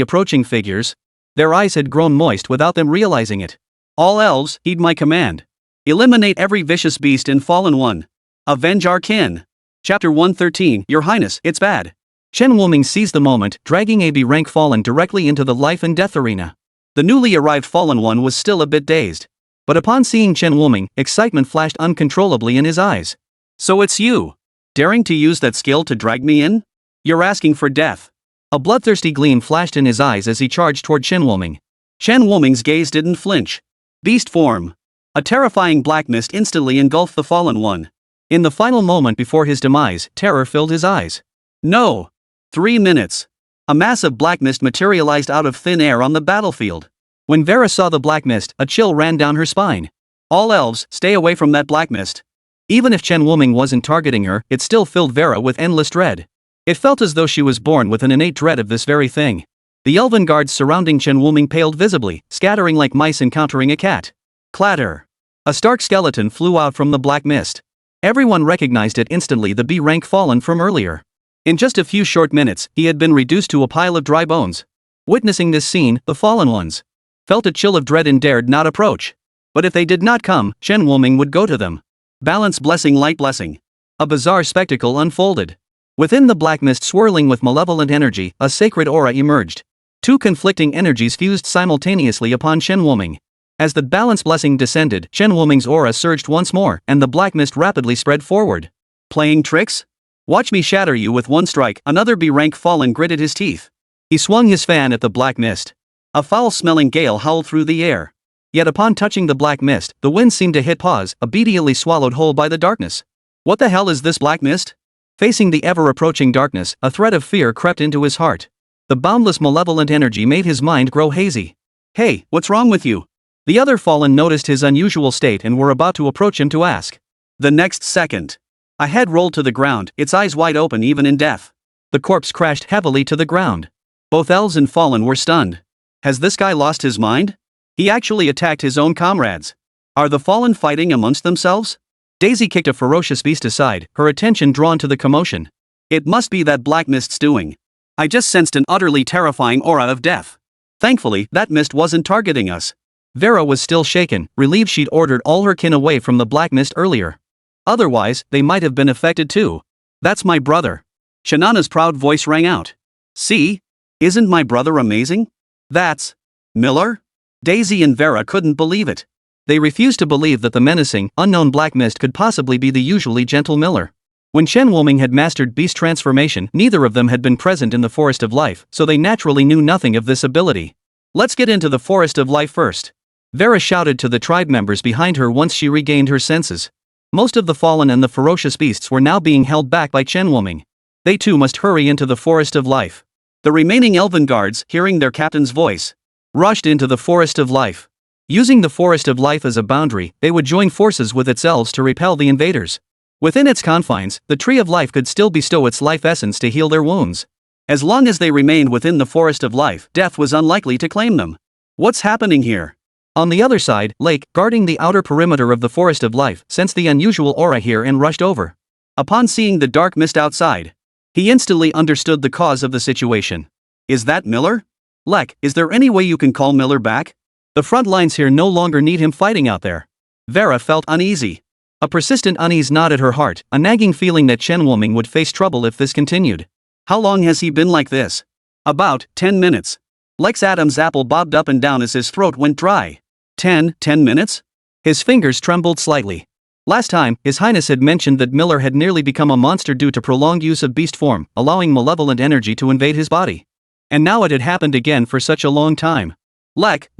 approaching figures, their eyes had grown moist without them realizing it. All elves, heed my command. Eliminate every vicious beast and fallen one. Avenge our kin. Chapter 113, Your Highness, it's bad. Chen Wuming seized the moment, dragging a B-rank fallen directly into the life and death arena. The newly arrived fallen one was still a bit dazed. But upon seeing Chen Wuming, excitement flashed uncontrollably in his eyes. So it's you. Daring to use that skill to drag me in? You're asking for death. A bloodthirsty gleam flashed in his eyes as he charged toward Chen Wuming. Chen Wuming's gaze didn't flinch. Beast form. A terrifying black mist instantly engulfed the fallen one. In the final moment before his demise, terror filled his eyes. No! 3 minutes. A massive black mist materialized out of thin air on the battlefield. When Vera saw the black mist, a chill ran down her spine. All elves, stay away from that black mist. Even if Chen Wuming wasn't targeting her, it still filled Vera with endless dread. It felt as though she was born with an innate dread of this very thing. The elven guards surrounding Chen Wuming paled visibly, scattering like mice encountering a cat. Clatter. A stark skeleton flew out from the black mist. Everyone recognized it instantly, the B-rank fallen from earlier. In just a few short minutes, he had been reduced to a pile of dry bones. Witnessing this scene, the fallen ones felt a chill of dread and dared not approach. But if they did not come, Chen Wuming would go to them. Balance blessing, light blessing. A bizarre spectacle unfolded. Within the black mist swirling with malevolent energy, a sacred aura emerged. Two conflicting energies fused simultaneously upon Chen Wuming. As the balance blessing descended, Chen Wuming's aura surged once more, and the black mist rapidly spread forward. Playing tricks? Watch me shatter you with one strike. Another B-rank fallen gritted his teeth. He swung his fan at the black mist. A foul-smelling gale howled through the air. Yet upon touching the black mist, the wind seemed to hit pause, immediately swallowed whole by the darkness. What the hell is this black mist? Facing the ever-approaching darkness, a threat of fear crept into his heart. The boundless malevolent energy made his mind grow hazy. Hey, what's wrong with you? The other fallen noticed his unusual state and were about to approach him to ask. The next second, a head rolled to the ground, its eyes wide open even in death. The corpse crashed heavily to the ground. Both elves and fallen were stunned. Has this guy lost his mind? He actually attacked his own comrades. Are the fallen fighting amongst themselves? Daisy kicked a ferocious beast aside, her attention drawn to the commotion. It must be that black mist's doing. I just sensed an utterly terrifying aura of death. Thankfully, that mist wasn't targeting us. Vera was still shaken, relieved she'd ordered all her kin away from the black mist earlier. Otherwise, they might have been affected too. That's my brother. Shanana's proud voice rang out. See? Isn't my brother amazing? That's Miller? Daisy and Vera couldn't believe it. They refused to believe that the menacing, unknown black mist could possibly be the usually gentle Miller. When Chen Wuming had mastered beast transformation, neither of them had been present in the Forest of Life, so they naturally knew nothing of this ability. Let's get into the Forest of Life first. Vera shouted to the tribe members behind her once she regained her senses. Most of the fallen and the ferocious beasts were now being held back by Chen Wuming. They too must hurry into the Forest of Life. The remaining elven guards, hearing their captain's voice, rushed into the Forest of Life. Using the Forest of Life as a boundary, they would join forces with its elves to repel the invaders. Within its confines, the Tree of Life could still bestow its life essence to heal their wounds. As long as they remained within the Forest of Life, death was unlikely to claim them. What's happening here? On the other side, Lake, guarding the outer perimeter of the Forest of Life, sensed the unusual aura here and rushed over. Upon seeing the dark mist outside, he instantly understood the cause of the situation. Is that Miller? Lek, is there any way you can call Miller back? The front lines here no longer need him fighting out there. Vera felt uneasy. A persistent unease gnawed at her heart, a nagging feeling that Chen Wuming would face trouble if this continued. How long has he been like this? About 10 minutes. Lex Adams' apple bobbed up and down as his throat went dry. 10 minutes? His fingers trembled slightly. Last time, His Highness had mentioned that Miller had nearly become a monster due to prolonged use of beast form, allowing malevolent energy to invade his body. And now it had happened again for such a long time. Lek,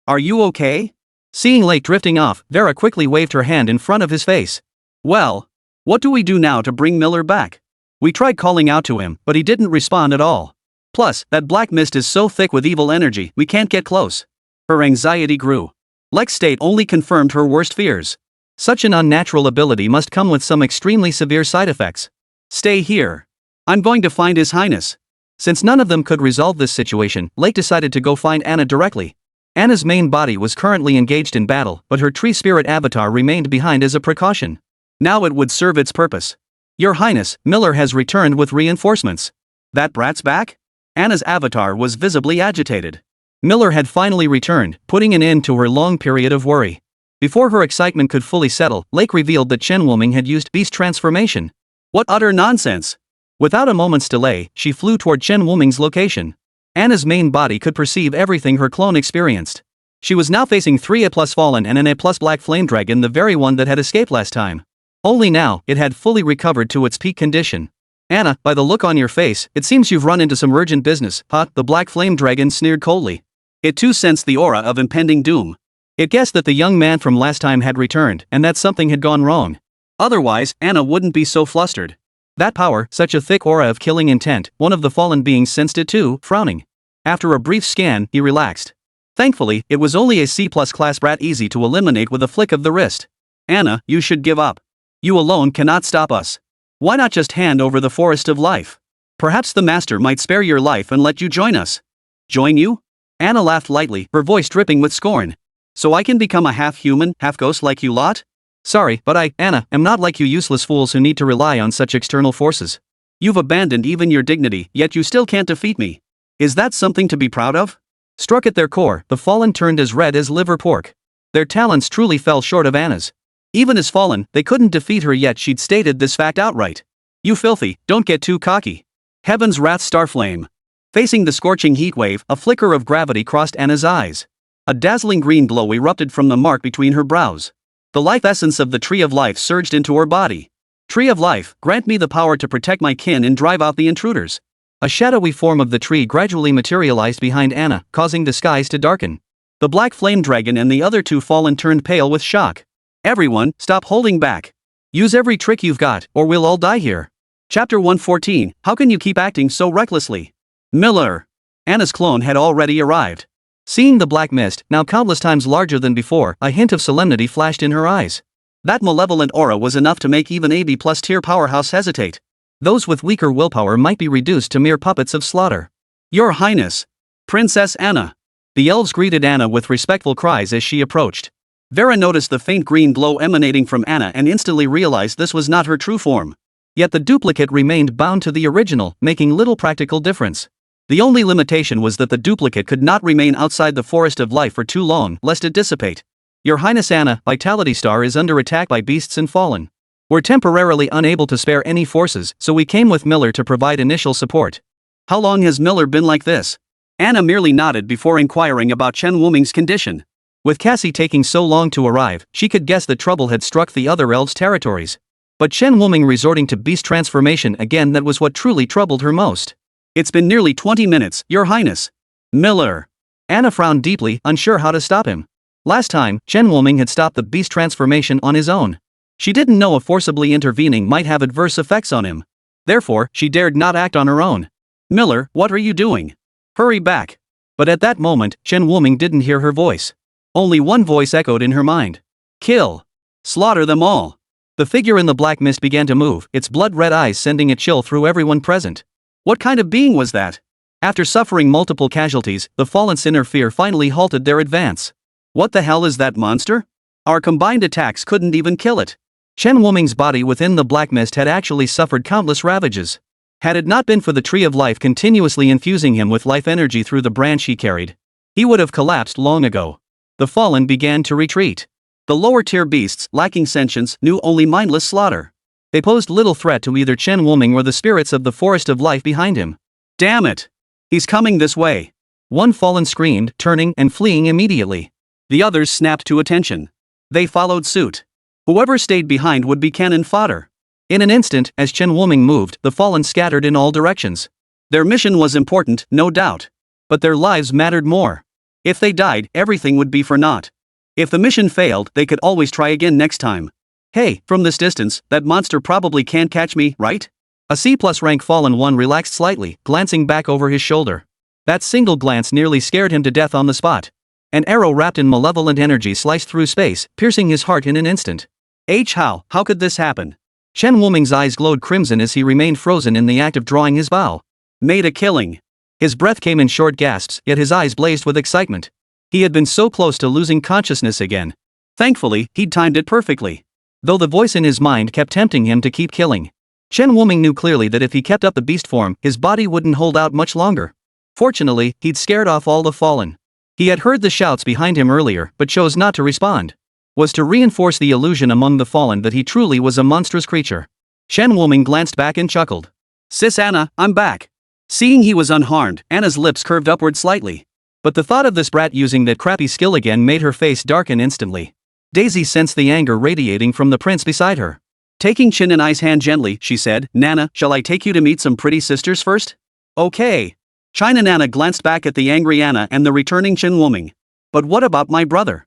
are you okay? Seeing Lake drifting off, Vera quickly waved her hand in front of his face. Well, what do we do now to bring Miller back? We tried calling out to him, but he didn't respond at all. Plus, that black mist is so thick with evil energy, we can't get close. Her anxiety grew. Lek's state only confirmed her worst fears. Such an unnatural ability must come with some extremely severe side effects. Stay here. I'm going to find His Highness. Since none of them could resolve this situation, Lake decided to go find Anna directly. Anna's main body was currently engaged in battle, but her tree spirit avatar remained behind as a precaution. Now it would serve its purpose. Your Highness, Miller has returned with reinforcements. That brat's back? Anna's avatar was visibly agitated. Miller had finally returned, putting an end to her long period of worry. Before her excitement could fully settle, Lake revealed that Chen Wuming had used beast transformation. What utter nonsense! Without a moment's delay, she flew toward Chen Wuming's location. Anna's main body could perceive everything her clone experienced. She was now facing 3 A+ fallen and an A+ black flame dragon, the very one that had escaped last time. Only now, it had fully recovered to its peak condition. Anna, by the look on your face, it seems you've run into some urgent business, huh? The black flame dragon sneered coldly. It too sensed the aura of impending doom. It guessed that the young man from last time had returned, and that something had gone wrong. Otherwise, Anna wouldn't be so flustered. That power, such a thick aura of killing intent, one of the fallen beings sensed it too, frowning. After a brief scan, he relaxed. Thankfully, it was only a C-plus class brat, easy to eliminate with a flick of the wrist. Anna, you should give up. You alone cannot stop us. Why not just hand over the forest of life? Perhaps the master might spare your life and let you join us. Join you? Anna laughed lightly, her voice dripping with scorn. So I can become a half-human, half-ghost like you lot? Sorry, but I, Anna, am not like you useless fools who need to rely on such external forces. You've abandoned even your dignity, yet you still can't defeat me. Is that something to be proud of? Struck at their core, the fallen turned as red as liver pork. Their talents truly fell short of Anna's. Even as fallen, they couldn't defeat her, yet she'd stated this fact outright. You filthy, don't get too cocky. Heaven's wrath starflame. Facing the scorching heat wave, a flicker of gravity crossed Anna's eyes. A dazzling green glow erupted from the mark between her brows. The life essence of the Tree of Life surged into her body. Tree of Life, grant me the power to protect my kin and drive out the intruders. A shadowy form of the tree gradually materialized behind Anna, causing the skies to darken. The black flame dragon and the other two fallen turned pale with shock. Everyone, stop holding back. Use every trick you've got, or we'll all die here. Chapter 114, How can you keep acting so recklessly? Miller. Anna's clone had already arrived. Seeing the black mist, now countless times larger than before, a hint of solemnity flashed in her eyes. That malevolent aura was enough to make even a B+ tier powerhouse hesitate. Those with weaker willpower might be reduced to mere puppets of slaughter. Your Highness! Princess Anna! The elves greeted Anna with respectful cries as she approached. Vera noticed the faint green glow emanating from Anna and instantly realized this was not her true form. Yet the duplicate remained bound to the original, making little practical difference. The only limitation was that the duplicate could not remain outside the forest of life for too long, lest it dissipate. Your Highness Anna, Vitality Star is under attack by beasts and fallen. We're temporarily unable to spare any forces, so we came with Miller to provide initial support. How long has Miller been like this? Anna merely nodded before inquiring about Chen Wuming's condition. With Cassie taking so long to arrive, she could guess that trouble had struck the other elves' territories. But Chen Wuming resorting to beast transformation again, that was what truly troubled her most. It's been nearly 20 minutes, Your Highness. Miller. Anna frowned deeply, unsure how to stop him. Last time, Chen Wuming had stopped the beast transformation on his own. She didn't know if forcibly intervening might have adverse effects on him. Therefore, she dared not act on her own. Miller, what are you doing? Hurry back. But at that moment, Chen Wuming didn't hear her voice. Only one voice echoed in her mind. Kill. Slaughter them all. The figure in the black mist began to move, its blood-red eyes sending a chill through everyone present. What kind of being was that? After suffering multiple casualties, the fallen's inner fear finally halted their advance. What the hell is that monster? Our combined attacks couldn't even kill it. Chen Wuming's body within the black mist had actually suffered countless ravages. Had it not been for the Tree of Life continuously infusing him with life energy through the branch he carried, he would have collapsed long ago. The fallen began to retreat. The lower-tier beasts, lacking sentience, knew only mindless slaughter. They posed little threat to either Chen Wuming or the spirits of the forest of life behind him. Damn it! He's coming this way! One fallen screamed, turning and fleeing immediately. The others snapped to attention. They followed suit. Whoever stayed behind would be cannon fodder. In an instant, as Chen Wuming moved, the fallen scattered in all directions. Their mission was important, no doubt. But their lives mattered more. If they died, everything would be for naught. If the mission failed, they could always try again next time. Hey, from this distance, that monster probably can't catch me, right? A C+ rank fallen one relaxed slightly, glancing back over his shoulder. That single glance nearly scared him to death on the spot. An arrow wrapped in malevolent energy sliced through space, piercing his heart in an instant. How could this happen? Chen Wuming's eyes glowed crimson as he remained frozen in the act of drawing his bow. Made a killing. His breath came in short gasps, yet his eyes blazed with excitement. He had been so close to losing consciousness again. Thankfully, he'd timed it perfectly. Though the voice in his mind kept tempting him to keep killing. Chen Wuming knew clearly that if he kept up the beast form, his body wouldn't hold out much longer. Fortunately, he'd scared off all the fallen. He had heard the shouts behind him earlier, but chose not to respond. Was to reinforce the illusion among the fallen that he truly was a monstrous creature. Chen Wuming glanced back and chuckled. Sis Anna, I'm back. Seeing he was unharmed, Anna's lips curved upward slightly. But the thought of this brat using that crappy skill again made her face darken instantly. Daisy sensed the anger radiating from the prince beside her. Taking Chin and I's hand gently, she said, Nana, shall I take you to meet some pretty sisters first? Okay. China Nana glanced back at the angry Anna and the returning Chin Wuming. But what about my brother?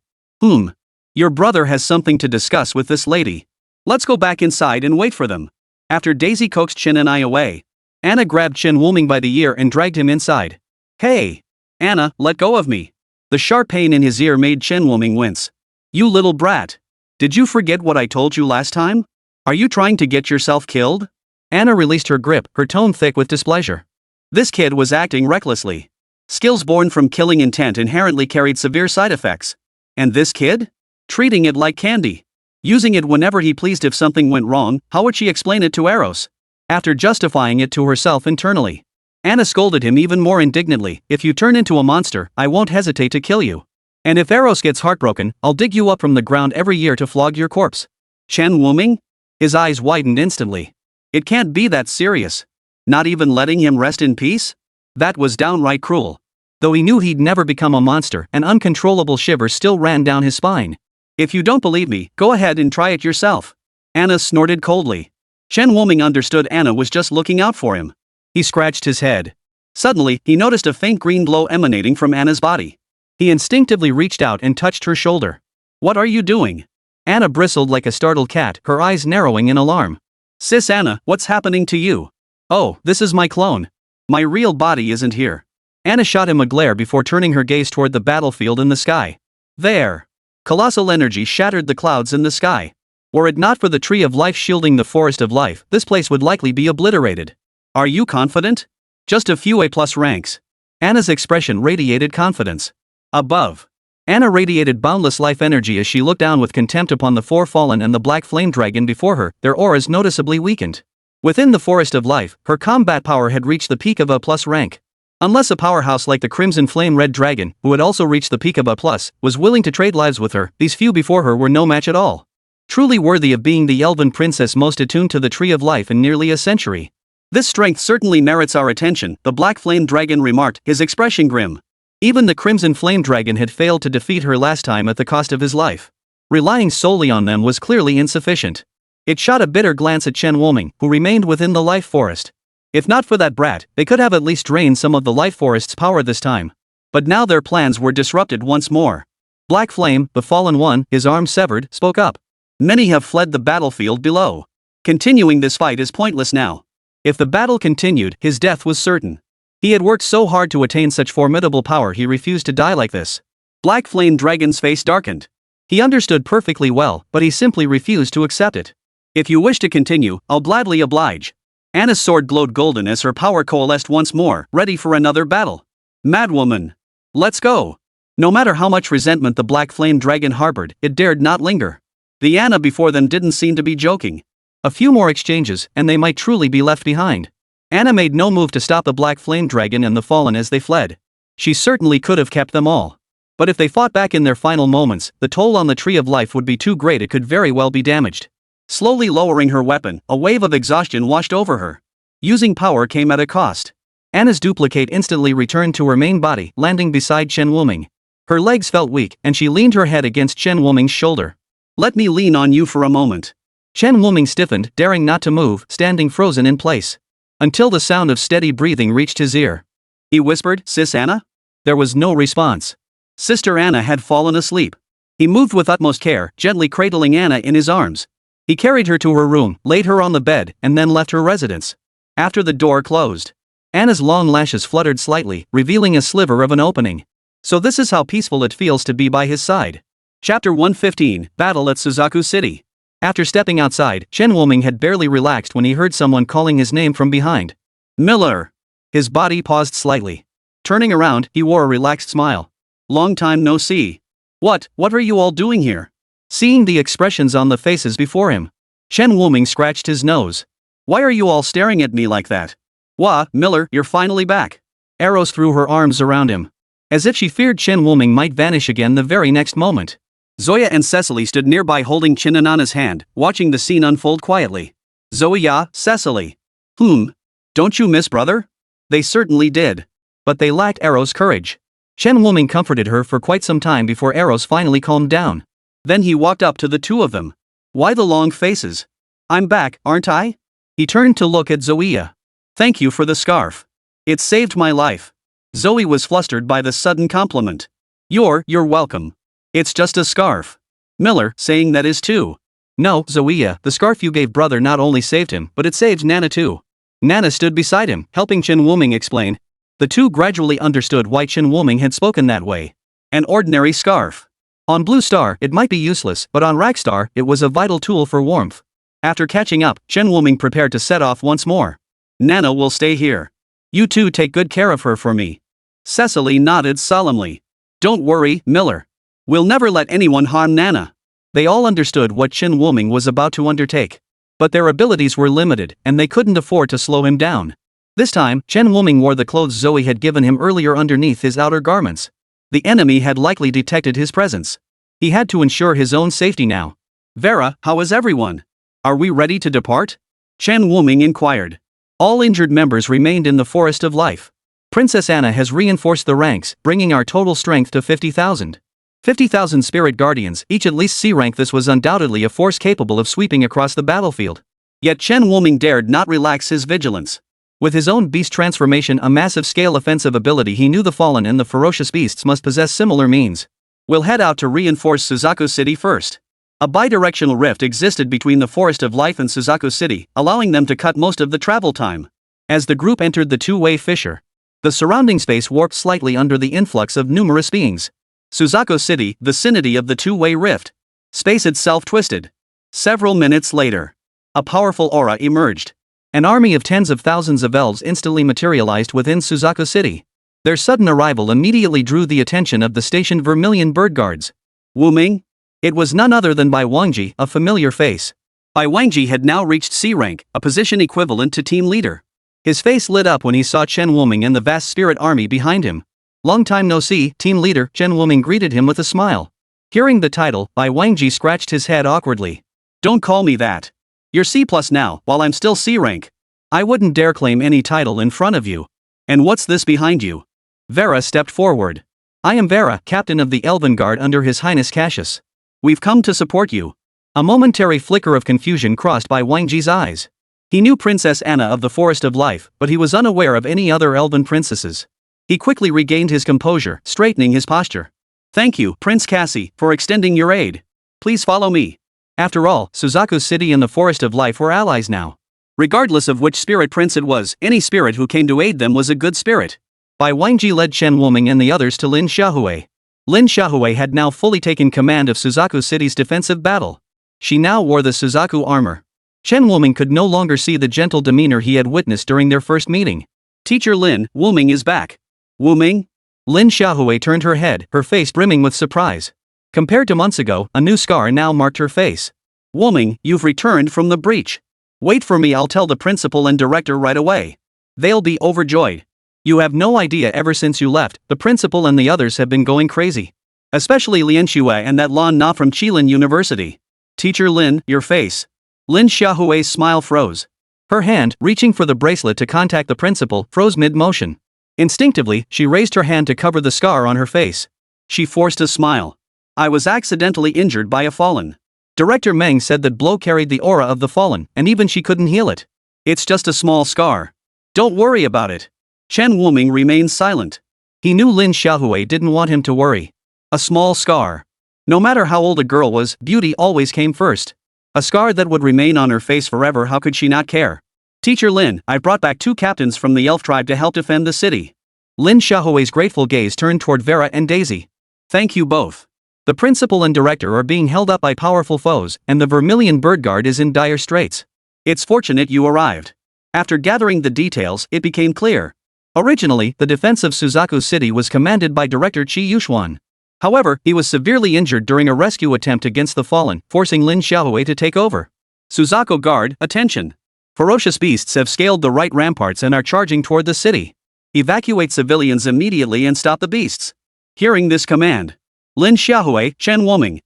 Your brother has something to discuss with this lady. Let's go back inside and wait for them. After Daisy coaxed Chin and I away, Anna grabbed Chin Wuming by the ear and dragged him inside. Hey! Anna, let go of me. The sharp pain in his ear made Chin Wuming wince. You little brat. Did you forget what I told you last time? Are you trying to get yourself killed? Anna released her grip, her tone thick with displeasure. This kid was acting recklessly. Skills born from killing intent inherently carried severe side effects. And this kid? Treating it like candy. Using it whenever he pleased. If something went wrong, how would she explain it to Eros? After justifying it to herself internally, Anna scolded him even more indignantly. If you turn into a monster, I won't hesitate to kill you. And if Eros gets heartbroken, I'll dig you up from the ground every year to flog your corpse. Chen Wuming? His eyes widened instantly. It can't be that serious. Not even letting him rest in peace? That was downright cruel. Though he knew he'd never become a monster, an uncontrollable shiver still ran down his spine. If you don't believe me, go ahead and try it yourself. Anna snorted coldly. Chen Wuming understood Anna was just looking out for him. He scratched his head. Suddenly, he noticed a faint green glow emanating from Anna's body. He instinctively reached out and touched her shoulder. What are you doing? Anna bristled like a startled cat, her eyes narrowing in alarm. Sis Anna, what's happening to you? Oh, this is my clone. My real body isn't here. Anna shot him a glare before turning her gaze toward the battlefield in the sky. There. Colossal energy shattered the clouds in the sky. Were it not for the tree of life shielding the forest of life, this place would likely be obliterated. Are you confident? Just a few A+ ranks. Anna's expression radiated confidence. Above. Anna radiated boundless life energy as she looked down with contempt upon the four fallen and the black flame dragon before her, their auras noticeably weakened. Within the forest of life, her combat power had reached the peak of A+ rank. Unless a powerhouse like the Crimson Flame Red Dragon, who had also reached the peak of A+, was willing to trade lives with her, these few before her were no match at all. Truly worthy of being the elven princess most attuned to the Tree of Life in nearly a century. This strength certainly merits our attention, the Black Flame Dragon remarked, his expression grim. Even the Crimson Flame Dragon had failed to defeat her last time at the cost of his life. Relying solely on them was clearly insufficient. It shot a bitter glance at Chen Wuming, who remained within the life forest. If not for that brat, they could have at least drained some of the life forest's power this time. But now their plans were disrupted once more. Black Flame, the fallen one, his arm severed, spoke up. Many have fled the battlefield below. Continuing this fight is pointless now. If the battle continued, his death was certain. He had worked so hard to attain such formidable power he refused to die like this. Black Flame Dragon's face darkened. He understood perfectly well, but he simply refused to accept it. If you wish to continue, I'll gladly oblige. Anna's sword glowed golden as her power coalesced once more, ready for another battle. Madwoman! Let's go! No matter how much resentment the Black Flame Dragon harbored, it dared not linger. The Anna before them didn't seem to be joking. A few more exchanges, and they might truly be left behind. Anna made no move to stop the Black Flame Dragon and the Fallen as they fled. She certainly could have kept them all. But if they fought back in their final moments, the toll on the Tree of Life would be too great, it could very well be damaged. Slowly lowering her weapon, a wave of exhaustion washed over her. Using power came at a cost. Anna's duplicate instantly returned to her main body, landing beside Chen Wuming. Her legs felt weak, and she leaned her head against Chen Wuming's shoulder. Let me lean on you for a moment. Chen Wuming stiffened, daring not to move, standing frozen in place. Until the sound of steady breathing reached his ear. He whispered, Sis Anna? There was no response. Sister Anna had fallen asleep. He moved with utmost care, gently cradling Anna in his arms. He carried her to her room, laid her on the bed, and then left her residence. After the door closed, Anna's long lashes fluttered slightly, revealing a sliver of an opening. So this is how peaceful it feels to be by his side. Chapter 115, Battle at Suzaku City. After stepping outside, Chen Wuming had barely relaxed when he heard someone calling his name from behind. Miller! His body paused slightly. Turning around, he wore a relaxed smile. Long time no see. What are you all doing here? Seeing the expressions on the faces before him, Chen Wuming scratched his nose. Why are you all staring at me like that? Wah, Miller, you're finally back. Eros threw her arms around him. As if she feared Chen Wuming might vanish again the very next moment. Zoya and Cecily stood nearby holding Chin and Anna's hand, watching the scene unfold quietly. Zoya, Cecily. Don't you miss brother? They certainly did. But they lacked Eros' courage. Chen Wuming comforted her for quite some time before Eros finally calmed down. Then he walked up to the two of them. Why the long faces? I'm back, aren't I? He turned to look at Zoea. Thank you for the scarf. It saved my life. Zoe was flustered by the sudden compliment. You're welcome. It's just a scarf. Miller, saying that is too. No, Zoea, the scarf you gave brother not only saved him, but it saved Nana too. Nana stood beside him, helping Chen Wuming explain. The two gradually understood why Chen Wuming had spoken that way. An ordinary scarf. On Blue Star, it might be useless, but on Ragstar, it was a vital tool for warmth. After catching up, Chen Wuming prepared to set off once more. Nana will stay here. You two take good care of her for me. Cecily nodded solemnly. Don't worry, Miller. We'll never let anyone harm Nana. They all understood what Chen Wuming was about to undertake. But their abilities were limited, and they couldn't afford to slow him down. This time, Chen Wuming wore the clothes Zoe had given him earlier underneath his outer garments. The enemy had likely detected his presence. He had to ensure his own safety now. Vera, how is everyone? Are we ready to depart? Chen Wuming inquired. All injured members remained in the Forest of Life. Princess Anna has reinforced the ranks, bringing our total strength to 50,000. 50,000 spirit guardians, each at least C rank. This was undoubtedly a force capable of sweeping across the battlefield. Yet Chen Wuming dared not relax his vigilance. With his own beast transformation, a massive-scale offensive ability, he knew the Fallen and the ferocious beasts must possess similar means. We'll head out to reinforce Suzaku City first. A bidirectional rift existed between the Forest of Life and Suzaku City, allowing them to cut most of the travel time. As the group entered the two-way fissure, the surrounding space warped slightly under the influx of numerous beings. Suzaku City, vicinity of the two-way rift. Space itself twisted. Several minutes later, a powerful aura emerged. An army of tens of thousands of elves instantly materialized within Suzaku City. Their sudden arrival immediately drew the attention of the stationed Vermilion Bird Guards. Wuming? It was none other than Bai Wangji, a familiar face. Bai Wangji had now reached C rank, a position equivalent to team leader. His face lit up when he saw Chen Wuming and the vast spirit army behind him. Long time no see, team leader. Chen Wuming greeted him with a smile. Hearing the title, Bai Wangji scratched his head awkwardly. Don't call me that. You're C+ now, while I'm still C rank. I wouldn't dare claim any title in front of you. And what's this behind you? Vera stepped forward. I am Vera, captain of the Elven Guard under His Highness Cassius. We've come to support you. A momentary flicker of confusion crossed Bai Wangji's eyes. He knew Princess Anna of the Forest of Life, but he was unaware of any other elven princesses. He quickly regained his composure, straightening his posture. Thank you, Prince Cassie, for extending your aid. Please follow me. After all, Suzaku City and the Forest of Life were allies now. Regardless of which spirit prince it was, any spirit who came to aid them was a good spirit. Bai Wangji led Chen Wuming and the others to Lin Xiaohui. Lin Xiaohui had now fully taken command of Suzaku City's defensive battle. She now wore the Suzaku armor. Chen Wuming could no longer see the gentle demeanor he had witnessed during their first meeting. Teacher Lin, Wuming is back. Wuming? Lin Xiaohui turned her head, her face brimming with surprise. Compared to months ago, a new scar now marked her face. Wuming, you've returned from the breach. Wait for me, I'll tell the principal and director right away. They'll be overjoyed. You have no idea, ever since you left, the principal and the others have been going crazy. Especially Lian Xue and that Lan Na from Qilin University. Teacher Lin, your face. Lin Xiaohui's smile froze. Her hand, reaching for the bracelet to contact the principal, froze mid-motion. Instinctively, she raised her hand to cover the scar on her face. She forced a smile. I was accidentally injured by a fallen. Director Meng said that blow carried the aura of the fallen, and even she couldn't heal it. It's just a small scar. Don't worry about it. Chen Wuming remained silent. He knew Lin Xiaohui didn't want him to worry. A small scar. No matter how old a girl was, beauty always came first. A scar that would remain on her face forever, how could she not care? Teacher Lin, I brought back 2 captains from the elf tribe to help defend the city. Lin Xiaohui's grateful gaze turned toward Vera and Daisy. Thank you both. The principal and director are being held up by powerful foes, and the Vermilion Bird Guard is in dire straits. It's fortunate you arrived. After gathering the details, it became clear. Originally, the defense of Suzaku City was commanded by Director Qi Yuxuan. However, he was severely injured during a rescue attempt against the Fallen, forcing Lin Xiaohui to take over. Suzaku Guard, attention! Ferocious beasts have scaled the right ramparts and are charging toward the city. Evacuate civilians immediately and stop the beasts. Hearing this command, Lin Xiaohui, Chen Wuming,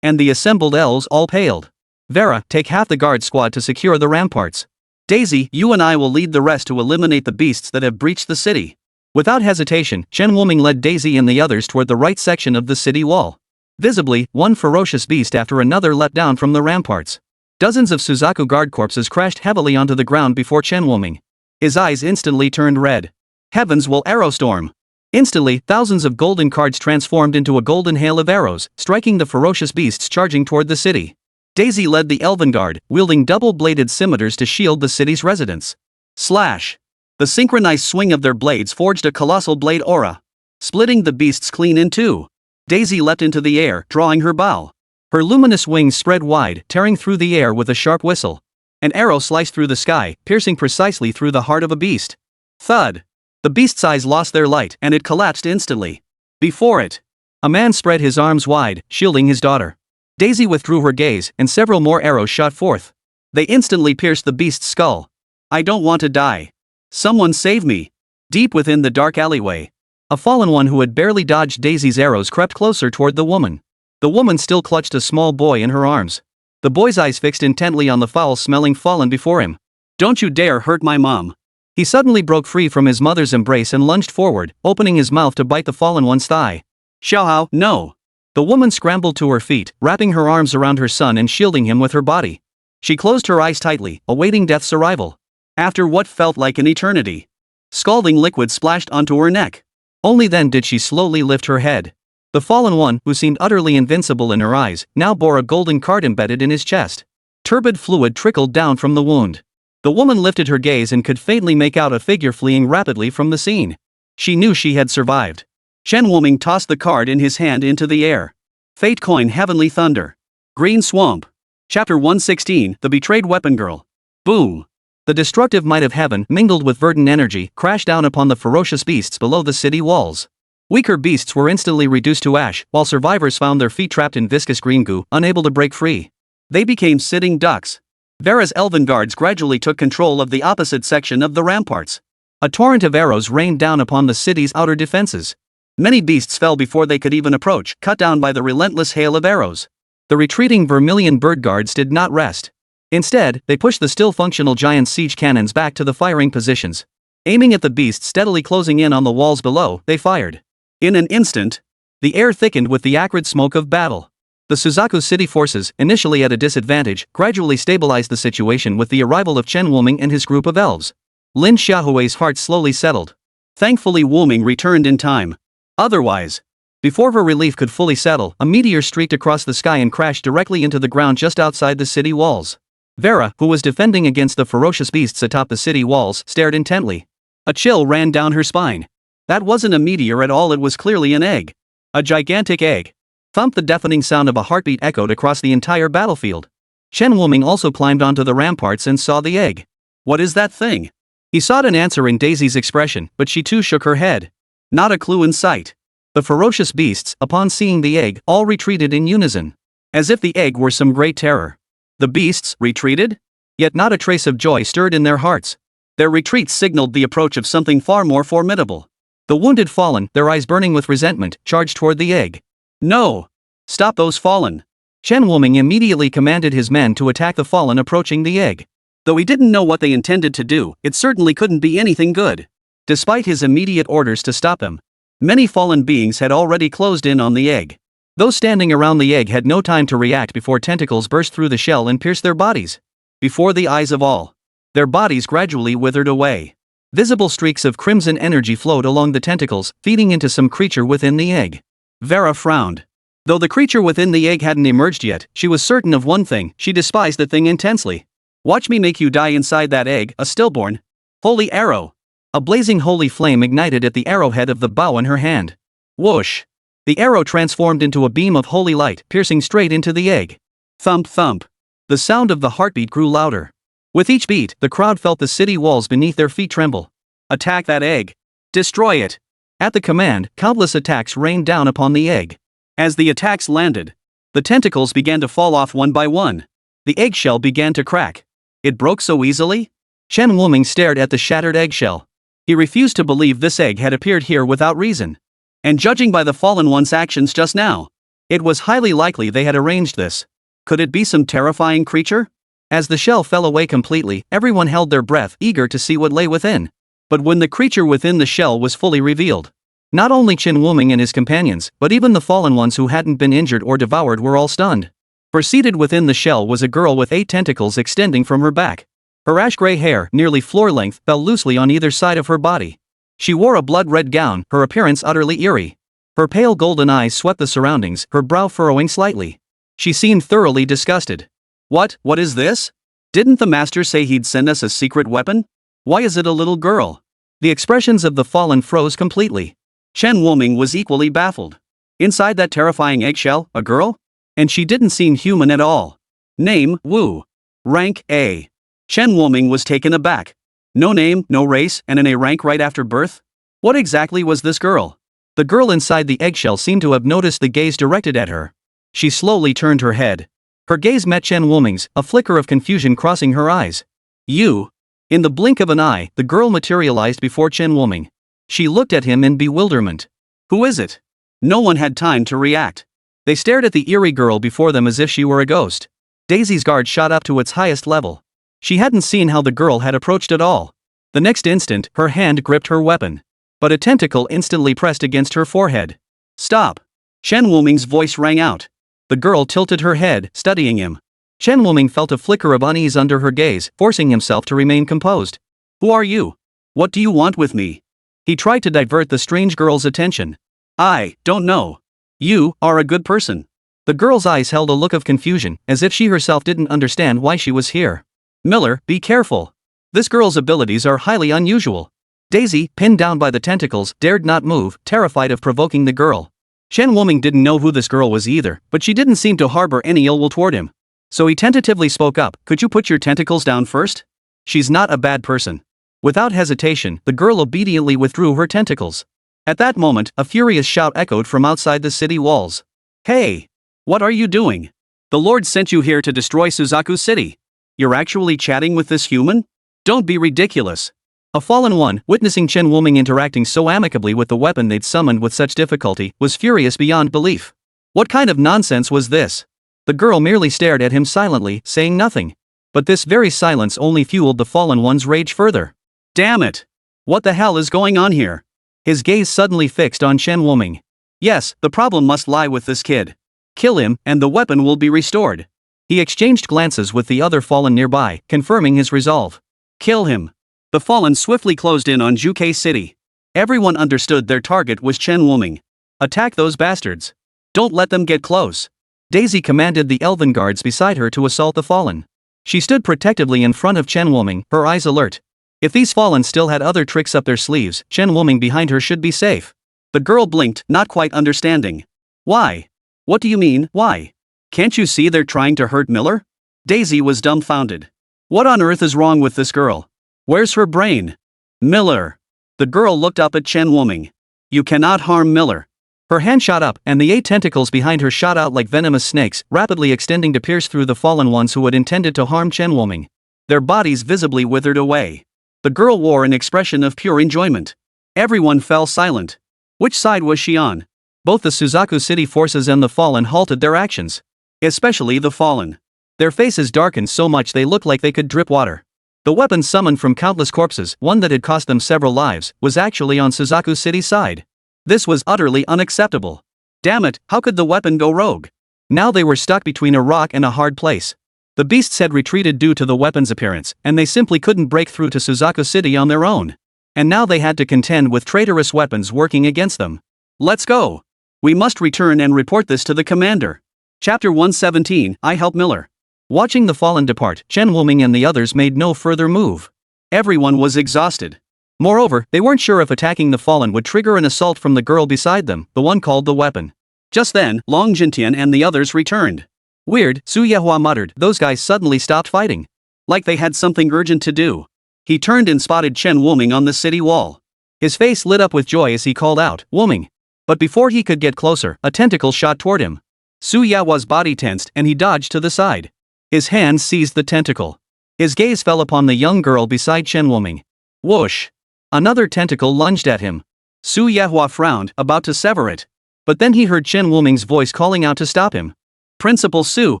and the assembled elves all paled. Vera, take half the guard squad to secure the ramparts. Daisy, you and I will lead the rest to eliminate the beasts that have breached the city. Without hesitation, Chen Wuming led Daisy and the others toward the right section of the city wall. Visibly, one ferocious beast after another leapt down from the ramparts. Dozens of Suzaku guard corpses crashed heavily onto the ground before Chen Wuming. His eyes instantly turned red. Heavens will arrow storm. Instantly, thousands of golden cards transformed into a golden hail of arrows, striking the ferocious beasts charging toward the city. Daisy led the Elven Guard, wielding double-bladed scimitars to shield the city's residents. Slash! The synchronized swing of their blades forged a colossal blade aura, splitting the beasts clean in two. Daisy leapt into the air, drawing her bow. Her luminous wings spread wide, tearing through the air with a sharp whistle. An arrow sliced through the sky, piercing precisely through the heart of a beast. Thud! The beast's eyes lost their light and it collapsed instantly. Before it, a man spread his arms wide, shielding his daughter. Daisy withdrew her gaze and several more arrows shot forth. They instantly pierced the beast's skull. I don't want to die. Someone save me. Deep within the dark alleyway, a fallen one who had barely dodged Daisy's arrows crept closer toward the woman. The woman still clutched a small boy in her arms. The boy's eyes fixed intently on the foul-smelling fallen before him. Don't you dare hurt my mom. He suddenly broke free from his mother's embrace and lunged forward, opening his mouth to bite the fallen one's thigh. Xiaohao, no! The woman scrambled to her feet, wrapping her arms around her son and shielding him with her body. She closed her eyes tightly, awaiting death's arrival. After what felt like an eternity, scalding liquid splashed onto her neck. Only then did she slowly lift her head. The fallen one, who seemed utterly invincible in her eyes, now bore a golden card embedded in his chest. Turbid fluid trickled down from the wound. The woman lifted her gaze and could faintly make out a figure fleeing rapidly from the scene. She knew she had survived. Chen Wuming tossed the card in his hand into the air. Fate coin Heavenly Thunder. Green Swamp. Chapter 116, The Betrayed Weapon Girl. Boom! The destructive might of heaven, mingled with verdant energy, crashed down upon the ferocious beasts below the city walls. Weaker beasts were instantly reduced to ash, while survivors found their feet trapped in viscous green goo, unable to break free. They became sitting ducks. Vera's elven guards gradually took control of the opposite section of the ramparts. A torrent of arrows rained down upon the city's outer defenses. Many beasts fell before they could even approach, cut down by the relentless hail of arrows. The retreating Vermilion Bird guards did not rest. Instead, they pushed the still functional giant siege cannons back to the firing positions. Aiming at the beasts steadily closing in on the walls below, they fired. In an instant, the air thickened with the acrid smoke of battle. The Suzaku city forces, initially at a disadvantage, gradually stabilized the situation with the arrival of Chen Wuming and his group of elves. Lin Xiaohui's heart slowly settled. Thankfully Wuming returned in time. Otherwise, before her relief could fully settle, a meteor streaked across the sky and crashed directly into the ground just outside the city walls. Vera, who was defending against the ferocious beasts atop the city walls, stared intently. A chill ran down her spine. That wasn't a meteor at all, it was clearly an egg. A gigantic egg. Thump! The deafening sound of a heartbeat echoed across the entire battlefield. Chen Wuming also climbed onto the ramparts and saw the egg. What is that thing? He sought an answer in Daisy's expression, but she too shook her head. Not a clue in sight. The ferocious beasts, upon seeing the egg, all retreated in unison. As if the egg were some great terror. The beasts retreated? Yet not a trace of joy stirred in their hearts. Their retreat signaled the approach of something far more formidable. The wounded fallen, their eyes burning with resentment, charged toward the egg. No! Stop those fallen! Chen Wuming immediately commanded his men to attack the fallen approaching the egg. Though he didn't know what they intended to do, it certainly couldn't be anything good. Despite his immediate orders to stop them, many fallen beings had already closed in on the egg. Those standing around the egg had no time to react before tentacles burst through the shell and pierced their bodies. Before the eyes of all, their bodies gradually withered away. Visible streaks of crimson energy flowed along the tentacles, feeding into some creature within the egg. Vera frowned. Though the creature within the egg hadn't emerged yet, she was certain of one thing: she despised the thing intensely. Watch me make you die inside that egg, a stillborn. Holy arrow! A blazing holy flame ignited at the arrowhead of the bow in her hand. Whoosh! The arrow transformed into a beam of holy light, piercing straight into the egg. Thump thump. The sound of the heartbeat grew louder. With each beat, the crowd felt the city walls beneath their feet tremble. Attack that egg! Destroy it! At the command, countless attacks rained down upon the egg. As the attacks landed, the tentacles began to fall off one by one. The eggshell began to crack. It broke so easily? Chen Wuming stared at the shattered eggshell. He refused to believe this egg had appeared here without reason. And judging by the fallen one's actions just now, it was highly likely they had arranged this. Could it be some terrifying creature? As the shell fell away completely, everyone held their breath, eager to see what lay within. But when the creature within the shell was fully revealed, not only Chen Wuming and his companions, but even the fallen ones who hadn't been injured or devoured were all stunned. For seated within the shell was a girl with 8 tentacles extending from her back. Her ash-gray hair, nearly floor-length, fell loosely on either side of her body. She wore a blood-red gown, her appearance utterly eerie. Her pale golden eyes swept the surroundings, her brow furrowing slightly. She seemed thoroughly disgusted. What is this? Didn't the master say he'd send us a secret weapon? Why is it a little girl? The expressions of the fallen froze completely. Chen Wuming was equally baffled. Inside that terrifying eggshell, a girl? And she didn't seem human at all. Name, Wu. Rank, A. Chen Wuming was taken aback. No name, no race, and an A rank right after birth? What exactly was this girl? The girl inside the eggshell seemed to have noticed the gaze directed at her. She slowly turned her head. Her gaze met Chen Wuming's, a flicker of confusion crossing her eyes. You. In the blink of an eye, the girl materialized before Chen Wuming. She looked at him in bewilderment. Who is it? No one had time to react. They stared at the eerie girl before them as if she were a ghost. Daisy's guard shot up to its highest level. She hadn't seen how the girl had approached at all. The next instant, her hand gripped her weapon. But a tentacle instantly pressed against her forehead. Stop! Chen Wuming's voice rang out. The girl tilted her head, studying him. Chen Wuming felt a flicker of unease under her gaze, forcing himself to remain composed. Who are you? What do you want with me? He tried to divert the strange girl's attention. I don't know. You are a good person. The girl's eyes held a look of confusion, as if she herself didn't understand why she was here. Miller, be careful. This girl's abilities are highly unusual. Daisy, pinned down by the tentacles, dared not move, terrified of provoking the girl. Chen Wuming didn't know who this girl was either, but she didn't seem to harbor any ill will toward him. So he tentatively spoke up, could you put your tentacles down first? She's not a bad person. Without hesitation, the girl obediently withdrew her tentacles. At that moment, a furious shout echoed from outside the city walls. Hey! What are you doing? The Lord sent you here to destroy Suzaku City. You're actually chatting with this human? Don't be ridiculous. A fallen one, witnessing Chen Wuming interacting so amicably with the weapon they'd summoned with such difficulty, was furious beyond belief. What kind of nonsense was this? The girl merely stared at him silently, saying nothing. But this very silence only fueled the fallen one's rage further. Damn it! What the hell is going on here? His gaze suddenly fixed on Chen Wuming. Yes, the problem must lie with this kid. Kill him, and the weapon will be restored. He exchanged glances with the other fallen nearby, confirming his resolve. Kill him. The fallen swiftly closed in on Juke City. Everyone understood their target was Chen Wuming. Attack those bastards. Don't let them get close. Daisy commanded the elven guards beside her to assault the fallen. She stood protectively in front of Chen Wuming, her eyes alert. If these fallen still had other tricks up their sleeves, Chen Wuming behind her should be safe. The girl blinked, not quite understanding. Why? What do you mean, why? Can't you see they're trying to hurt Miller? Daisy was dumbfounded. What on earth is wrong with this girl? Where's her brain? Miller. The girl looked up at Chen Wuming. You cannot harm Miller. Her hand shot up, and the 8 tentacles behind her shot out like venomous snakes, rapidly extending to pierce through the fallen ones who had intended to harm Chen Wuming. Their bodies visibly withered away. The girl wore an expression of pure enjoyment. Everyone fell silent. Which side was she on? Both the Suzaku City forces and the fallen halted their actions. Especially the fallen. Their faces darkened so much they looked like they could drip water. The weapon summoned from countless corpses, one that had cost them several lives, was actually on Suzaku City's side. This was utterly unacceptable. Damn it, how could the weapon go rogue? Now they were stuck between a rock and a hard place. The beasts had retreated due to the weapon's appearance, and they simply couldn't break through to Suzaku City on their own. And now they had to contend with traitorous weapons working against them. Let's go. We must return and report this to the commander. Chapter 117, I Help Miller. Watching the fallen depart, Chen Wuming and the others made no further move. Everyone was exhausted. Moreover, they weren't sure if attacking the fallen would trigger an assault from the girl beside them, the one called the weapon. Just then, Long Jintian and the others returned. Weird, Su Yehua muttered, those guys suddenly stopped fighting. Like they had something urgent to do. He turned and spotted Chen Wuming on the city wall. His face lit up with joy as he called out, Wuming. But before he could get closer, a tentacle shot toward him. Su Yehua's body tensed and he dodged to the side. His hand seized the tentacle. His gaze fell upon the young girl beside Chen Wuming. Whoosh! Another tentacle lunged at him. Su Yehua frowned, about to sever it. But then he heard Chen Wuming's voice calling out to stop him. Principal Su,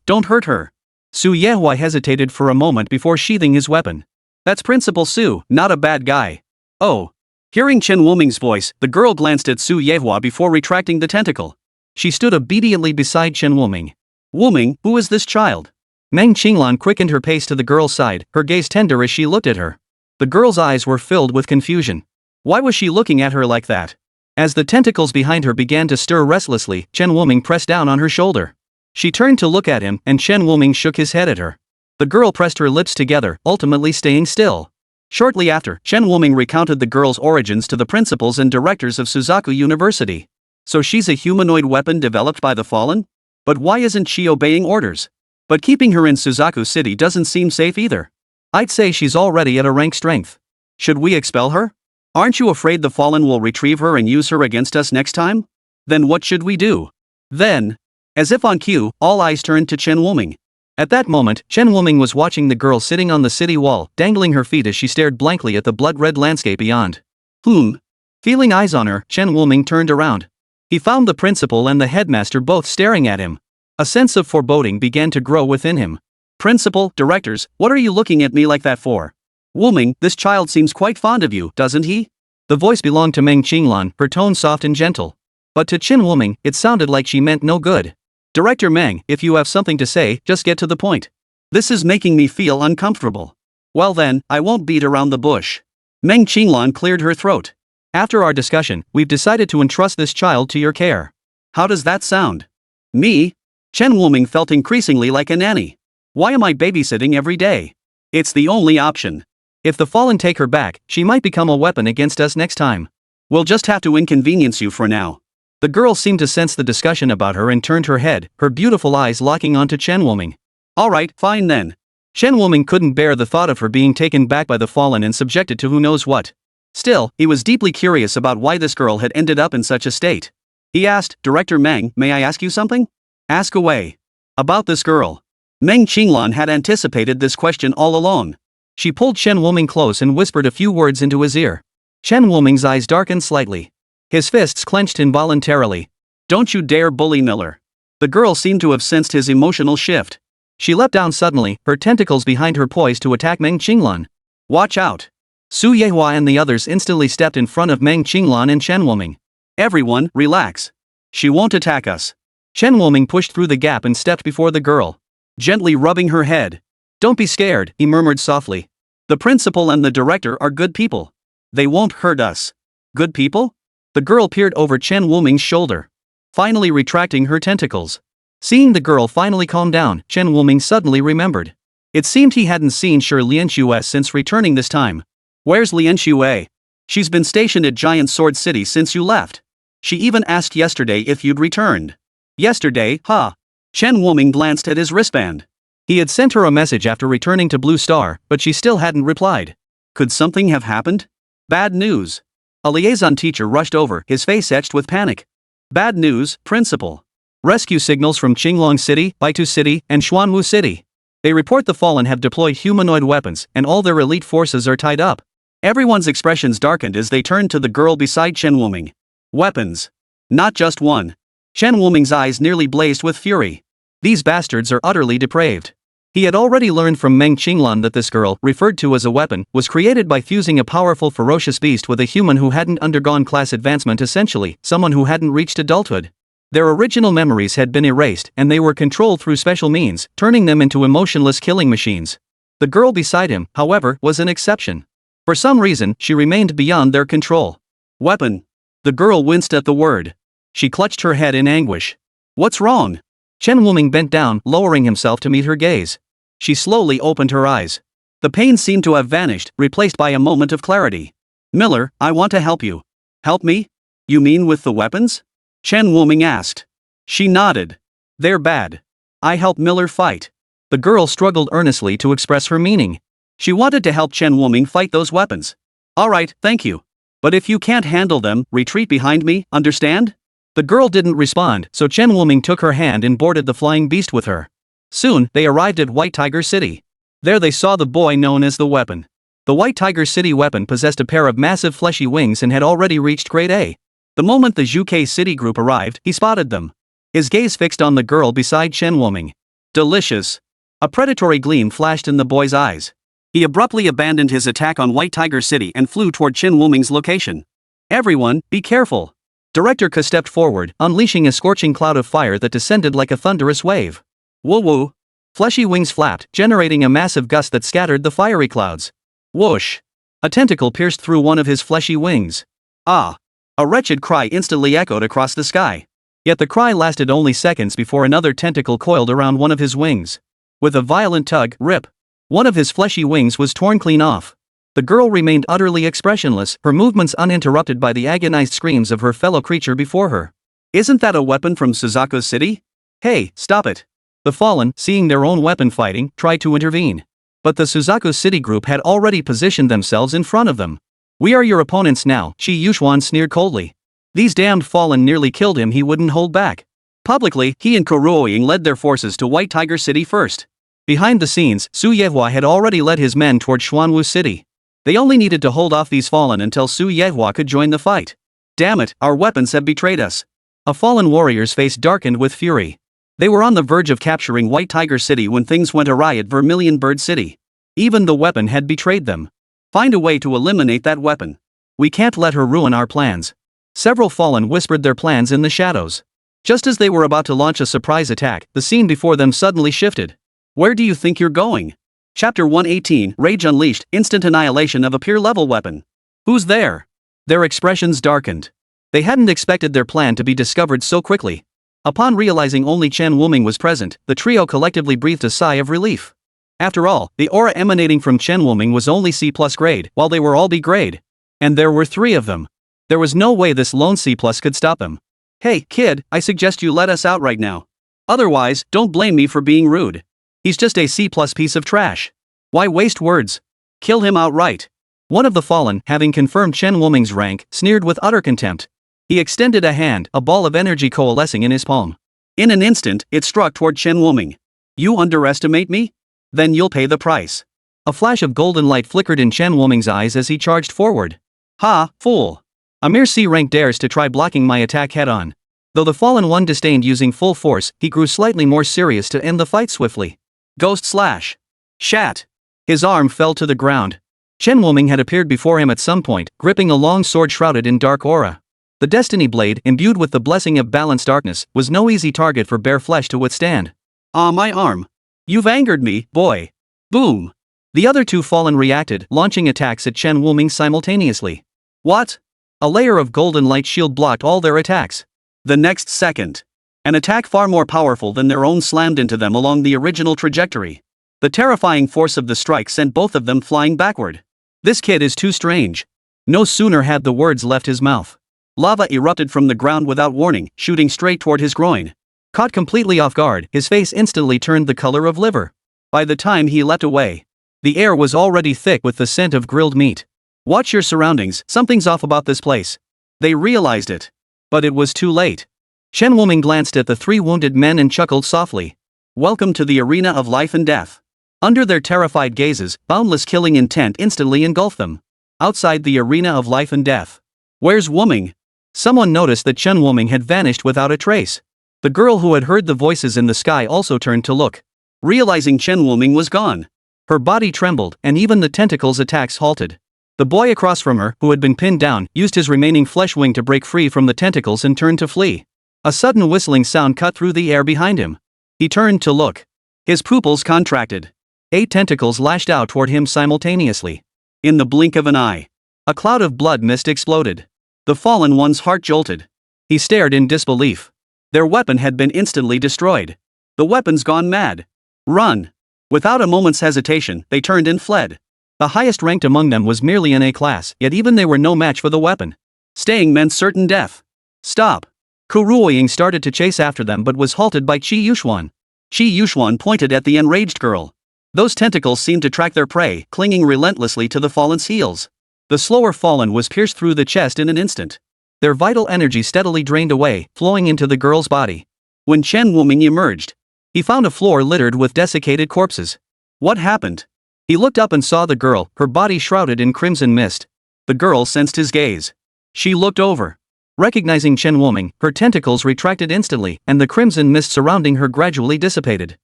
don't hurt her. Su Yehua hesitated for a moment before sheathing his weapon. That's Principal Su, not a bad guy. Oh. Hearing Chen Wuming's voice, the girl glanced at Su Yehua before retracting the tentacle. She stood obediently beside Chen Wuming. Wuming, who is this child? Meng Qinglan quickened her pace to the girl's side, her gaze tender as she looked at her. The girl's eyes were filled with confusion. Why was she looking at her like that? As the tentacles behind her began to stir restlessly, Chen Wuming pressed down on her shoulder. She turned to look at him, and Chen Wuming shook his head at her. The girl pressed her lips together, ultimately staying still. Shortly after, Chen Wuming recounted the girl's origins to the principals and directors of Suzaku University. So she's a humanoid weapon developed by the Fallen? But why isn't she obeying orders? But keeping her in Suzaku City doesn't seem safe either. I'd say she's already at a rank strength. Should we expel her? Aren't you afraid the Fallen will retrieve her and use her against us next time? Then what should we do? Then, as if on cue, all eyes turned to Chen Wuming. At that moment, Chen Wuming was watching the girl sitting on the city wall, dangling her feet as she stared blankly at the blood-red landscape beyond. Feeling eyes on her, Chen Wuming turned around. He found the principal and the headmaster both staring at him. A sense of foreboding began to grow within him. Principal, directors, what are you looking at me like that for? Wuming, this child seems quite fond of you, doesn't he? The voice belonged to Meng Qinglan, her tone soft and gentle. But to Chen Wuming, it sounded like she meant no good. Director Meng, if you have something to say, just get to the point. This is making me feel uncomfortable. Well then, I won't beat around the bush. Meng Qinglan cleared her throat. After our discussion, we've decided to entrust this child to your care. How does that sound? Me? Chen Wuming felt increasingly like a nanny. Why am I babysitting every day? It's the only option. If the Fallen take her back, she might become a weapon against us next time. We'll just have to inconvenience you for now. The girl seemed to sense the discussion about her and turned her head, her beautiful eyes locking onto Chen Wuming. Alright, fine then. Chen Wuming couldn't bear the thought of her being taken back by the Fallen and subjected to who knows what. Still, he was deeply curious about why this girl had ended up in such a state. He asked, Director Meng, may I ask you something? Ask away. About this girl. Meng Qinglan had anticipated this question all along. She pulled Chen Wuming close and whispered a few words into his ear. Chen Wuming's eyes darkened slightly. His fists clenched involuntarily. Don't you dare bully Miller. The girl seemed to have sensed his emotional shift. She leapt down suddenly, her tentacles behind her poised to attack Meng Qinglan. Watch out. Su Yehua and the others instantly stepped in front of Meng Qinglan and Chen Wuming. Everyone, relax. She won't attack us. Chen Wuming pushed through the gap and stepped before the girl, gently rubbing her head. Don't be scared, he murmured softly. The principal and the director are good people. They won't hurt us. Good people? The girl peered over Chen Wuming's shoulder, finally retracting her tentacles. Seeing the girl finally calm down, Chen Wuming suddenly remembered. It seemed he hadn't seen Shi Lianxue since returning this time. Where's Lianxue? She's been stationed at Giant Sword City since you left. She even asked yesterday if you'd returned. Yesterday, huh? Chen Wuming glanced at his wristband. He had sent her a message after returning to Blue Star, but she still hadn't replied. Could something have happened? Bad news. A liaison teacher rushed over, his face etched with panic. Bad news, principal. Rescue signals from Qinglong City, Baitu City, and Xuanwu City. They report the Fallen have deployed humanoid weapons, and all their elite forces are tied up. Everyone's expressions darkened as they turned to the girl beside Chen Wuming. Weapons. Not just one. Chen Wuming's eyes nearly blazed with fury. These bastards are utterly depraved. He had already learned from Meng Qinglan that this girl, referred to as a weapon, was created by fusing a powerful ferocious beast with a human who hadn't undergone class advancement, essentially, someone who hadn't reached adulthood. Their original memories had been erased, and they were controlled through special means, turning them into emotionless killing machines. The girl beside him, however, was an exception. For some reason, she remained beyond their control. Weapon. The girl winced at the word. She clutched her head in anguish. What's wrong? Chen Wuming bent down, lowering himself to meet her gaze. She slowly opened her eyes. The pain seemed to have vanished, replaced by a moment of clarity. Miller, I want to help you. Help me? You mean with the weapons? Chen Wuming asked. She nodded. They're bad. I help Miller fight. The girl struggled earnestly to express her meaning. She wanted to help Chen Wuming fight those weapons. Alright, thank you. But if you can't handle them, retreat behind me, understand? The girl didn't respond, so Chen Wuming took her hand and boarded the flying beast with her. Soon, they arrived at White Tiger City. There they saw the boy known as the Weapon. The White Tiger City Weapon possessed a pair of massive fleshy wings and had already reached grade A. The moment the Zhuke City group arrived, he spotted them. His gaze fixed on the girl beside Chen Wuming. Delicious. A predatory gleam flashed in the boy's eyes. He abruptly abandoned his attack on White Tiger City and flew toward Chen Wuming's location. Everyone, be careful. Director Ka stepped forward, unleashing a scorching cloud of fire that descended like a thunderous wave. Woo woo. Fleshy wings flapped, generating a massive gust that scattered the fiery clouds. Whoosh. A tentacle pierced through one of his fleshy wings. Ah. A wretched cry instantly echoed across the sky. Yet the cry lasted only seconds before another tentacle coiled around one of his wings. With a violent tug, rip. One of his fleshy wings was torn clean off. The girl remained utterly expressionless, her movements uninterrupted by the agonized screams of her fellow creature before her. Isn't that a weapon from Suzaku's city? Hey, stop it. The Fallen, seeing their own weapon fighting, tried to intervene. But the Suzaku City group had already positioned themselves in front of them. We are your opponents now, Shi Yuxuan sneered coldly. These damned Fallen nearly killed him, he wouldn't hold back. Publicly, he and Kuroying led their forces to White Tiger City first. Behind the scenes, Su Yehua had already led his men toward Xuanwu City. They only needed to hold off these Fallen until Su Yehua could join the fight. Damn it, our weapons have betrayed us. A Fallen warrior's face darkened with fury. They were on the verge of capturing White Tiger City when things went awry at Vermilion Bird City. Even the weapon had betrayed them. Find a way to eliminate that weapon. We can't let her ruin our plans. Several Fallen whispered their plans in the shadows. Just as they were about to launch a surprise attack, the scene before them suddenly shifted. Where do you think you're going? Chapter 118, Rage Unleashed, Instant Annihilation of a Peer-Level Weapon. Who's there? Their expressions darkened. They hadn't expected their plan to be discovered so quickly. Upon realizing only Chen Wuming was present, the trio collectively breathed a sigh of relief. After all, the aura emanating from Chen Wuming was only C+ grade, while they were all B grade. And there were 3 of them. There was no way this lone C+ could stop them. Hey, kid, I suggest you let us out right now. Otherwise, don't blame me for being rude. He's just a C+ piece of trash. Why waste words? Kill him outright. One of the Fallen, having confirmed Chen Wuming's rank, sneered with utter contempt. He extended a hand, a ball of energy coalescing in his palm. In an instant, it struck toward Chen Wuming. You underestimate me? Then you'll pay the price. A flash of golden light flickered in Chen Wuming's eyes as he charged forward. Ha, fool. A mere C rank dares to try blocking my attack head-on. Though the Fallen one disdained using full force, he grew slightly more serious to end the fight swiftly. Ghost slash. Shat. His arm fell to the ground. Chen Wuming had appeared before him at some point, gripping a long sword shrouded in dark aura. The Destiny Blade, imbued with the blessing of balanced darkness, was no easy target for bare flesh to withstand. Ah, my arm. You've angered me, boy. Boom. The other 2 Fallen reacted, launching attacks at Chen Wuming simultaneously. What? A layer of golden light shield blocked all their attacks. The next second, an attack far more powerful than their own slammed into them along the original trajectory. The terrifying force of the strike sent both of them flying backward. This kid is too strange. No sooner had the words left his mouth. Lava erupted from the ground without warning, shooting straight toward his groin. Caught completely off guard, his face instantly turned the color of liver. By the time he leapt away, the air was already thick with the scent of grilled meat. Watch your surroundings, something's off about this place. They realized it. But it was too late. Chen Wuming glanced at the 3 wounded men and chuckled softly. Welcome to the arena of life and death. Under their terrified gazes, boundless killing intent instantly engulfed them. Outside the arena of life and death. Where's Wuming? Someone noticed that Chen Wuming had vanished without a trace. The girl who had heard the voices in the sky also turned to look. Realizing Chen Wuming was gone. Her body trembled, and even the tentacles' attacks halted. The boy across from her, who had been pinned down, used his remaining flesh wing to break free from the tentacles and turned to flee. A sudden whistling sound cut through the air behind him. He turned to look. His pupils contracted. 8 tentacles lashed out toward him simultaneously. In the blink of an eye, a cloud of blood mist exploded. The Fallen one's heart jolted. He stared in disbelief. Their weapon had been instantly destroyed. The weapon's gone mad. Run! Without a moment's hesitation, they turned and fled. The highest ranked among them was merely an A class, yet even they were no match for the weapon. Staying meant certain death. Stop! Kuroying started to chase after them but was halted by Qi Yuxuan. Qi Yuxuan pointed at the enraged girl. Those tentacles seemed to track their prey, clinging relentlessly to the Fallen's heels. The slower Fallen was pierced through the chest in an instant. Their vital energy steadily drained away, flowing into the girl's body. When Chen Wuming emerged, he found a floor littered with desiccated corpses. What happened? He looked up and saw the girl, her body shrouded in crimson mist. The girl sensed his gaze. She looked over. Recognizing Chen Wuming, her tentacles retracted instantly, and the crimson mist surrounding her gradually dissipated.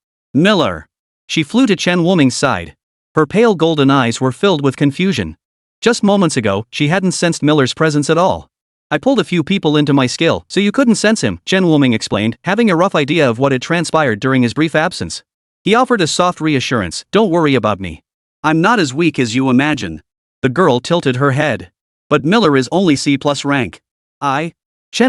Miller! She flew to Chen Wuming's side. Her pale golden eyes were filled with confusion. Just moments ago, she hadn't sensed Miller's presence at all. I pulled a few people into my skill, so you couldn't sense him, Chen Wuming explained, having a rough idea of what had transpired during his brief absence. He offered a soft reassurance, don't worry about me. I'm not as weak as you imagine. The girl tilted her head. But Miller is only C+ rank. Chen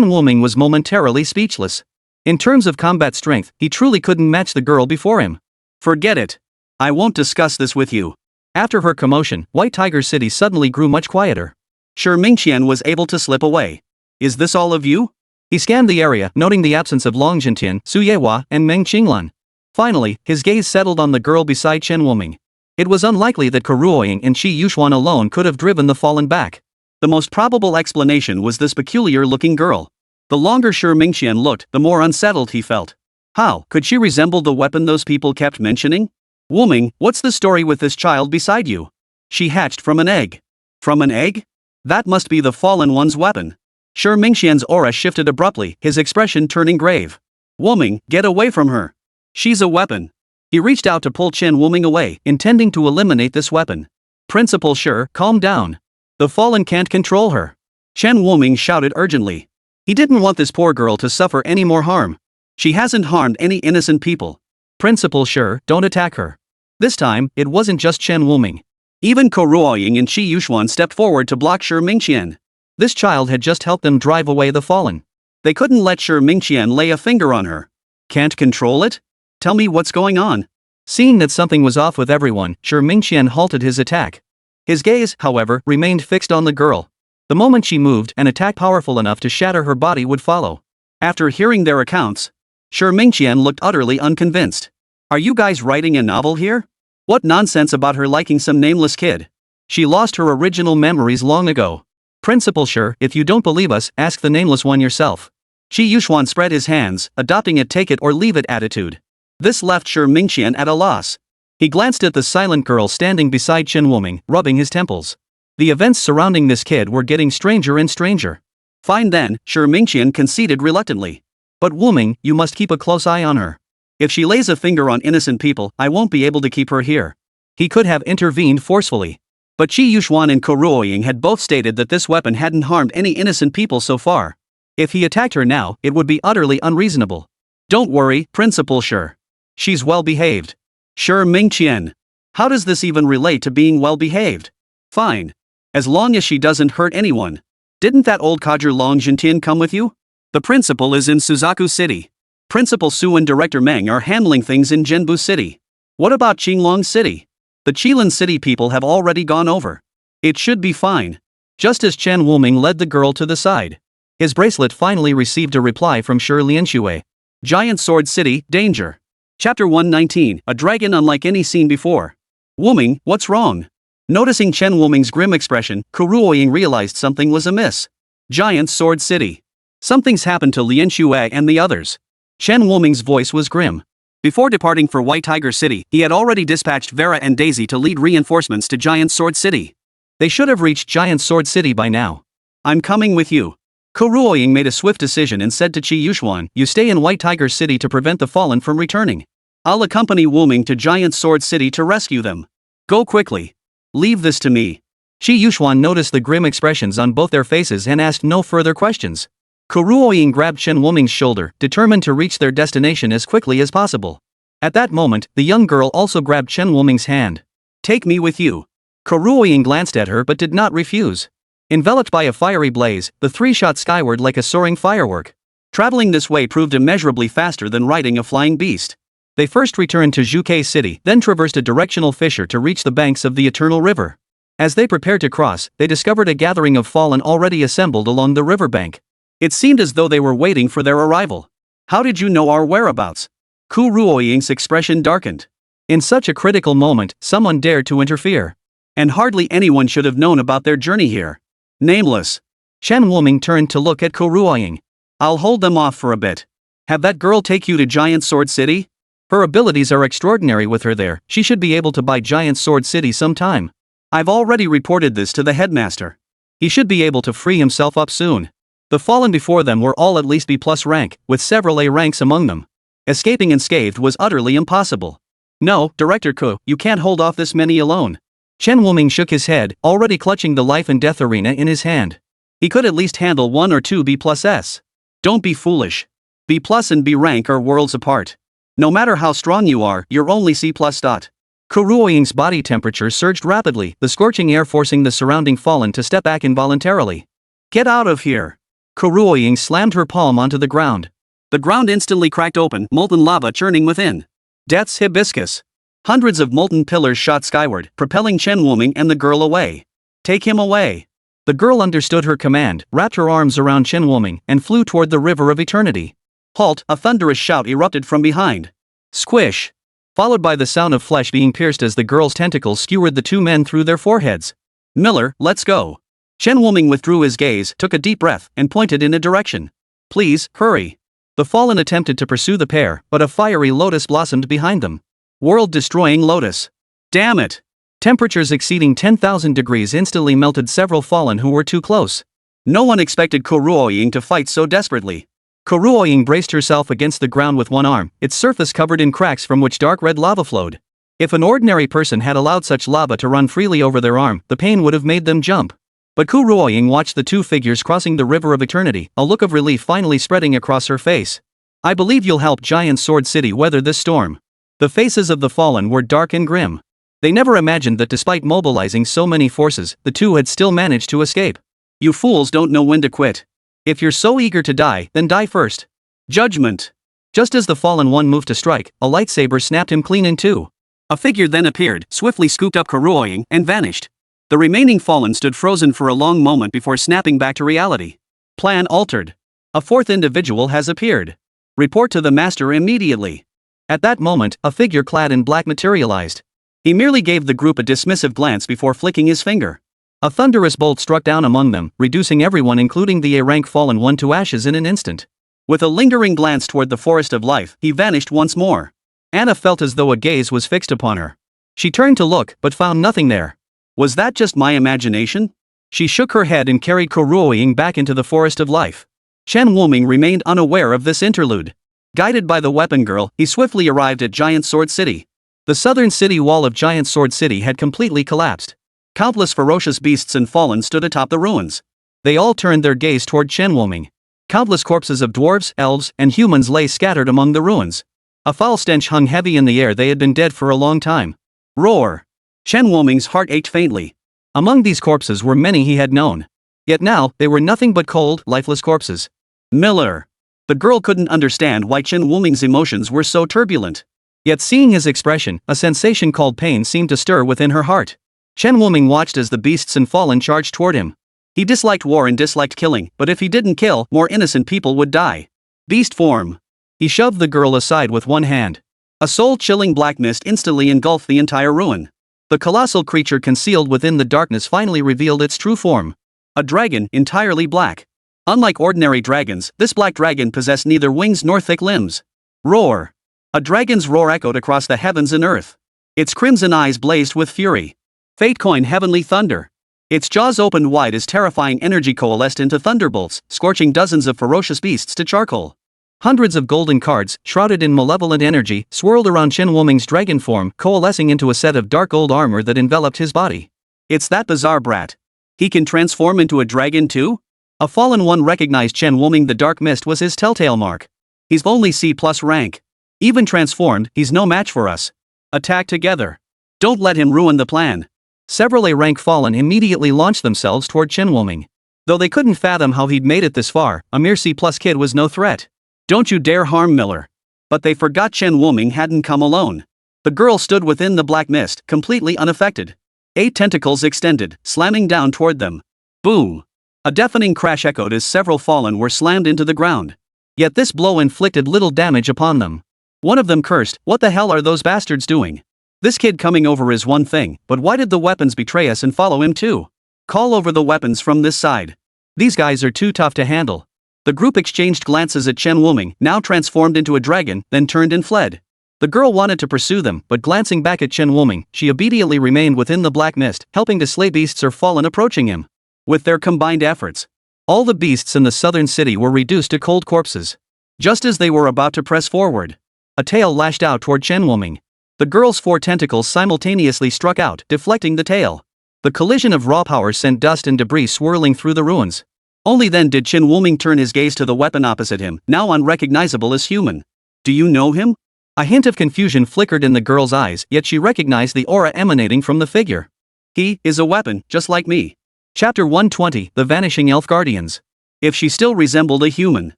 Wuming was momentarily speechless. In terms of combat strength, he truly couldn't match the girl before him. Forget it. I won't discuss this with you. After her commotion, White Tiger City suddenly grew much quieter. Sure Mingqian was able to slip away. Is this all of you? He scanned the area, noting the absence of Long Jintian, Su Yehua, and Meng Qinglan. Finally, his gaze settled on the girl beside Chen Wuming. It was unlikely that Kuruoying and Shi Yuxuan alone could have driven the fallen back. The most probable explanation was this peculiar-looking girl. The longer Shi Mingqian looked, the more unsettled he felt. How could she resemble the weapon those people kept mentioning? Wuming, what's the story with this child beside you? She hatched from an egg. From an egg? That must be the fallen one's weapon. Shi Mingqian's aura shifted abruptly, his expression turning grave. Wuming, get away from her. She's a weapon. He reached out to pull Chen Wuming away, intending to eliminate this weapon. Principal Shi, calm down. The fallen can't control her. Chen Wuming shouted urgently. He didn't want this poor girl to suffer any more harm. She hasn't harmed any innocent people. Principal Shi, don't attack her. This time, it wasn't just Chen Wuming. Even Kuruoying and Shi Yuxuan stepped forward to block Shi Mingqian. This child had just helped them drive away the fallen. They couldn't let Shi Mingqian lay a finger on her. Can't control it? Tell me what's going on. Seeing that something was off with everyone, Shi Mingqian halted his attack. His gaze, however, remained fixed on the girl. The moment she moved, an attack powerful enough to shatter her body would follow. After hearing their accounts, Shi Mingqian looked utterly unconvinced. Are you guys writing a novel here? What nonsense about her liking some nameless kid? She lost her original memories long ago. Principal Shi, if you don't believe us, ask the nameless one yourself. Shi Yuxuan spread his hands, adopting a take it or leave it attitude. This left Shi Mingqian at a loss. He glanced at the silent girl standing beside Chen Wuming, rubbing his temples. The events surrounding this kid were getting stranger and stranger. Fine then, Shi Mingqian conceded reluctantly. But Wuming, you must keep a close eye on her. If she lays a finger on innocent people, I won't be able to keep her here. He could have intervened forcefully. But Shi Yuxuan and Kuruoying had both stated that this weapon hadn't harmed any innocent people so far. If he attacked her now, it would be utterly unreasonable. Don't worry, Principal Shi. She's well-behaved. Shi Mingqian. How does this even relate to being well-behaved? Fine. As long as she doesn't hurt anyone. Didn't that old codger Long Jintian come with you? The principal is in Suzaku City. Principal Su and Director Meng are handling things in Zhenbu City. What about Qinglong City? The Qilin City people have already gone over. It should be fine. Just as Chen Wuming led the girl to the side. His bracelet finally received a reply from Shi Lianshui. Giant Sword City, danger. Chapter 119, a dragon unlike any seen before. Wuming, what's wrong? Noticing Chen Wuming's grim expression, Kuruoying realized something was amiss. Giant Sword City. Something's happened to Lianshui and the others. Chen Wuming's voice was grim. Before departing for White Tiger City, he had already dispatched Vera and Daisy to lead reinforcements to Giant Sword City. They should have reached Giant Sword City by now. I'm coming with you. Kuruoying made a swift decision and said to Shi Yuxuan, you stay in White Tiger City to prevent the fallen from returning. I'll accompany Wuming to Giant Sword City to rescue them. Go quickly. Leave this to me. Shi Yuxuan noticed the grim expressions on both their faces and asked no further questions. Kuruoying grabbed Chen Wuming's shoulder, determined to reach their destination as quickly as possible. At that moment, the young girl also grabbed Chen Wuming's hand. Take me with you. Kuruoying glanced at her but did not refuse. Enveloped by a fiery blaze, the three shot skyward like a soaring firework. Traveling this way proved immeasurably faster than riding a flying beast. They first returned to Zhuke City, then traversed a directional fissure to reach the banks of the Eternal River. As they prepared to cross, they discovered a gathering of fallen already assembled along the riverbank. It seemed as though they were waiting for their arrival. How did you know our whereabouts? Kuruoying's expression darkened. In such a critical moment, someone dared to interfere. And hardly anyone should have known about their journey here. Nameless. Chen Wuming turned to look at Kuruoying. I'll hold them off for a bit. Have that girl take you to Giant Sword City? Her abilities are extraordinary with her there, she should be able to buy Giant Sword City sometime. I've already reported this to the headmaster. He should be able to free himself up soon. The fallen before them were all at least B+ rank, with several A ranks among them. Escaping unscathed was utterly impossible. No, Director Ku, you can't hold off this many alone. Chen Wuming shook his head, already clutching the life and death arena in his hand. He could at least handle 1 or 2 B+S. Don't be foolish. B+ and B rank are worlds apart. No matter how strong you are, you're only C+. Kuruoying's body temperature surged rapidly, the scorching air forcing the surrounding fallen to step back involuntarily. Get out of here! Kuruoying slammed her palm onto the ground. The ground instantly cracked open, molten lava churning within. Death's hibiscus. Hundreds of molten pillars shot skyward, propelling Chen Wuming and the girl away. Take him away. The girl understood her command, wrapped her arms around Chen Wuming, and flew toward the river of eternity. Halt! A thunderous shout erupted from behind. Squish! Followed by the sound of flesh being pierced as the girl's tentacles skewered the two men through their foreheads. Miller, let's go. Chen Wuming withdrew his gaze, took a deep breath, and pointed in a direction. Please, hurry. The fallen attempted to pursue the pair, but a fiery lotus blossomed behind them. World-destroying lotus. Damn it! Temperatures exceeding 10,000 degrees instantly melted several fallen who were too close. No one expected Kuruoying to fight so desperately. Kuruoying braced herself against the ground with one arm, its surface covered in cracks from which dark red lava flowed. If an ordinary person had allowed such lava to run freely over their arm, the pain would have made them jump. But Kuruoying watched the two figures crossing the river of eternity, a look of relief finally spreading across her face. I believe you'll help Giant Sword City weather this storm. The faces of the fallen were dark and grim. They never imagined that despite mobilizing so many forces, the two had still managed to escape. You fools don't know when to quit. If you're so eager to die, then die first. Judgment. Just as the fallen one moved to strike, a lightsaber snapped him clean in two. A figure then appeared, swiftly scooped up Kuruoying, and vanished. The remaining fallen stood frozen for a long moment before snapping back to reality. Plan altered. A fourth individual has appeared. Report to the master immediately. At that moment, a figure clad in black materialized. He merely gave the group a dismissive glance before flicking his finger. A thunderous bolt struck down among them, reducing everyone including the A-rank fallen one to ashes in an instant. With a lingering glance toward the forest of life, he vanished once more. Anna felt as though a gaze was fixed upon her. She turned to look, but found nothing there. Was that just my imagination? She shook her head and carried Kuruoying back into the forest of life. Chen Wuming remained unaware of this interlude. Guided by the weapon girl, he swiftly arrived at Giant Sword City. The southern city wall of Giant Sword City had completely collapsed. Countless ferocious beasts and fallen stood atop the ruins. They all turned their gaze toward Chen Wuming. Countless corpses of dwarves, elves, and humans lay scattered among the ruins. A foul stench hung heavy in the air. They had been dead for a long time. Roar! Chen Wuming's heart ached faintly. Among these corpses were many he had known. Yet now, they were nothing but cold, lifeless corpses. Miller! The girl couldn't understand why Chen Wuming's emotions were so turbulent. Yet seeing his expression, a sensation called pain seemed to stir within her heart. Chen Wuming watched as the beasts and fallen charged toward him. He disliked war and disliked killing, but if he didn't kill, more innocent people would die. Beast form! He shoved the girl aside with one hand. A soul-chilling black mist instantly engulfed the entire ruin. The colossal creature concealed within the darkness finally revealed its true form. A dragon, entirely black. Unlike ordinary dragons, this black dragon possessed neither wings nor thick limbs. Roar! A dragon's roar echoed across the heavens and earth. Its crimson eyes blazed with fury. Fate coin heavenly thunder. Its jaws opened wide as terrifying energy coalesced into thunderbolts, scorching dozens of ferocious beasts to charcoal. Hundreds of golden cards, shrouded in malevolent energy, swirled around Chen Wuming's dragon form, coalescing into a set of dark gold armor that enveloped his body. It's that bizarre brat. He can transform into a dragon too? A fallen one recognized Chen Wuming. The dark mist was his telltale mark. He's only C+ rank. Even transformed, he's no match for us. Attack together. Don't let him ruin the plan. Several A-rank fallen immediately launched themselves toward Chen Wuming. Though they couldn't fathom how he'd made it this far, a mere C+ kid was no threat. Don't you dare harm Miller. But they forgot Chen Wuming hadn't come alone. The girl stood within the black mist, completely unaffected. 8 tentacles extended, slamming down toward them. Boom! A deafening crash echoed as several fallen were slammed into the ground. Yet this blow inflicted little damage upon them. One of them cursed, "What the hell are those bastards doing? This kid coming over is one thing, but why did the weapons betray us and follow him too? Call over the weapons from this side. These guys are too tough to handle." The group exchanged glances at Chen Wuming, now transformed into a dragon, then turned and fled. The girl wanted to pursue them, but glancing back at Chen Wuming, she obediently remained within the black mist, helping to slay beasts or fallen approaching him. With their combined efforts, all the beasts in the southern city were reduced to cold corpses. Just as they were about to press forward, a tail lashed out toward Chen Wuming. The girl's 4 tentacles simultaneously struck out, deflecting the tail. The collision of raw power sent dust and debris swirling through the ruins. Only then did Chen Wuming turn his gaze to the weapon opposite him, now unrecognizable as human. Do you know him? A hint of confusion flickered in the girl's eyes, yet she recognized the aura emanating from the figure. He is a weapon, just like me. Chapter 120, The Vanishing Elf Guardians. If she still resembled a human,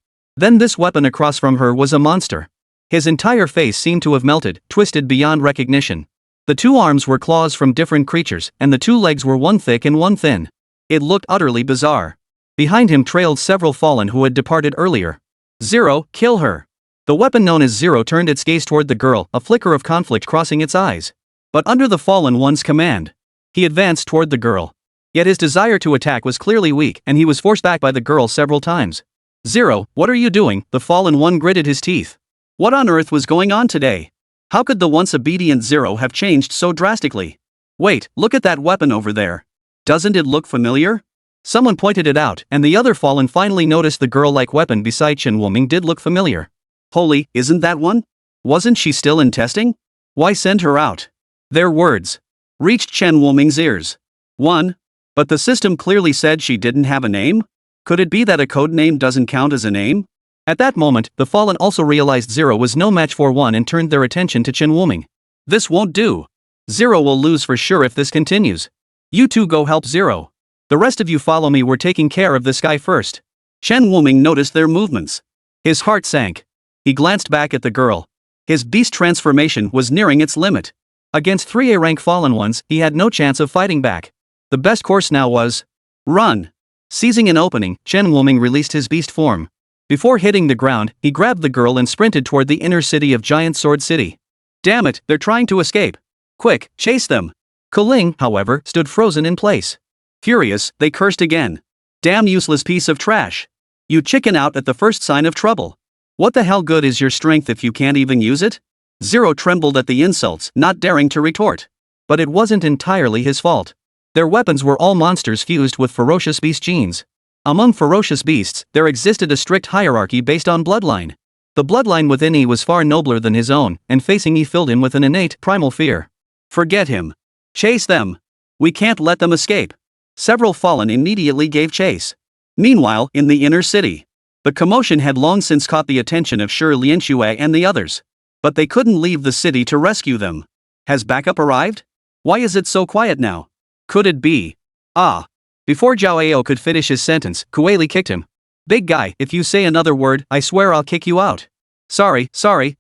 then this weapon across from her was a monster. His entire face seemed to have melted, twisted beyond recognition. The two arms were claws from different creatures, and the two legs were one thick and one thin. It looked utterly bizarre. Behind him trailed several fallen who had departed earlier. Zero, kill her. The weapon known as Zero turned its gaze toward the girl, a flicker of conflict crossing its eyes. But under the fallen one's command, he advanced toward the girl. Yet his desire to attack was clearly weak, and he was forced back by the girl several times. Zero, what are you doing? The fallen one gritted his teeth. What on earth was going on today? How could the once obedient Zero have changed so drastically? Wait, look at that weapon over there. Doesn't it look familiar? Someone pointed it out, and the other fallen finally noticed the girl-like weapon beside Chen Wuming did look familiar. Holy, isn't that one? Wasn't she still in testing? Why send her out? Their words reached Chen Wuming's ears. One. But the system clearly said she didn't have a name? Could it be that a code name doesn't count as a name? At that moment, the fallen also realized Zero was no match for one and turned their attention to Chen Wuming. This won't do. Zero will lose for sure if this continues. You two go help Zero. The rest of you follow me, we're taking care of this guy first. Chen Wuming noticed their movements. His heart sank. He glanced back at the girl. His beast transformation was nearing its limit. Against 3A rank fallen ones, he had no chance of fighting back. The best course now was run. Seizing an opening, Chen Wuming released his beast form. Before hitting the ground, he grabbed the girl and sprinted toward the inner city of Giant Sword City. Damn it, they're trying to escape. Quick, chase them. Kuling, however, stood frozen in place. Furious, they cursed again. Damn useless piece of trash. You chicken out at the first sign of trouble. What the hell good is your strength if you can't even use it? Zero trembled at the insults, not daring to retort. But it wasn't entirely his fault. Their weapons were all monsters fused with ferocious beast genes. Among ferocious beasts, there existed a strict hierarchy based on bloodline. The bloodline within E was far nobler than his own, and facing E filled him with an innate, primal fear. Forget him. Chase them. We can't let them escape. Several fallen immediately gave chase. Meanwhile, in the inner city, the commotion had long since caught the attention of Shi Lianxue and the others. But they couldn't leave the city to rescue them. Has backup arrived? Why is it so quiet now? Could it be? Ah. Before Zhao Ao could finish his sentence, Kueli kicked him. Big guy, if you say another word, I swear I'll kick you out. Sorry,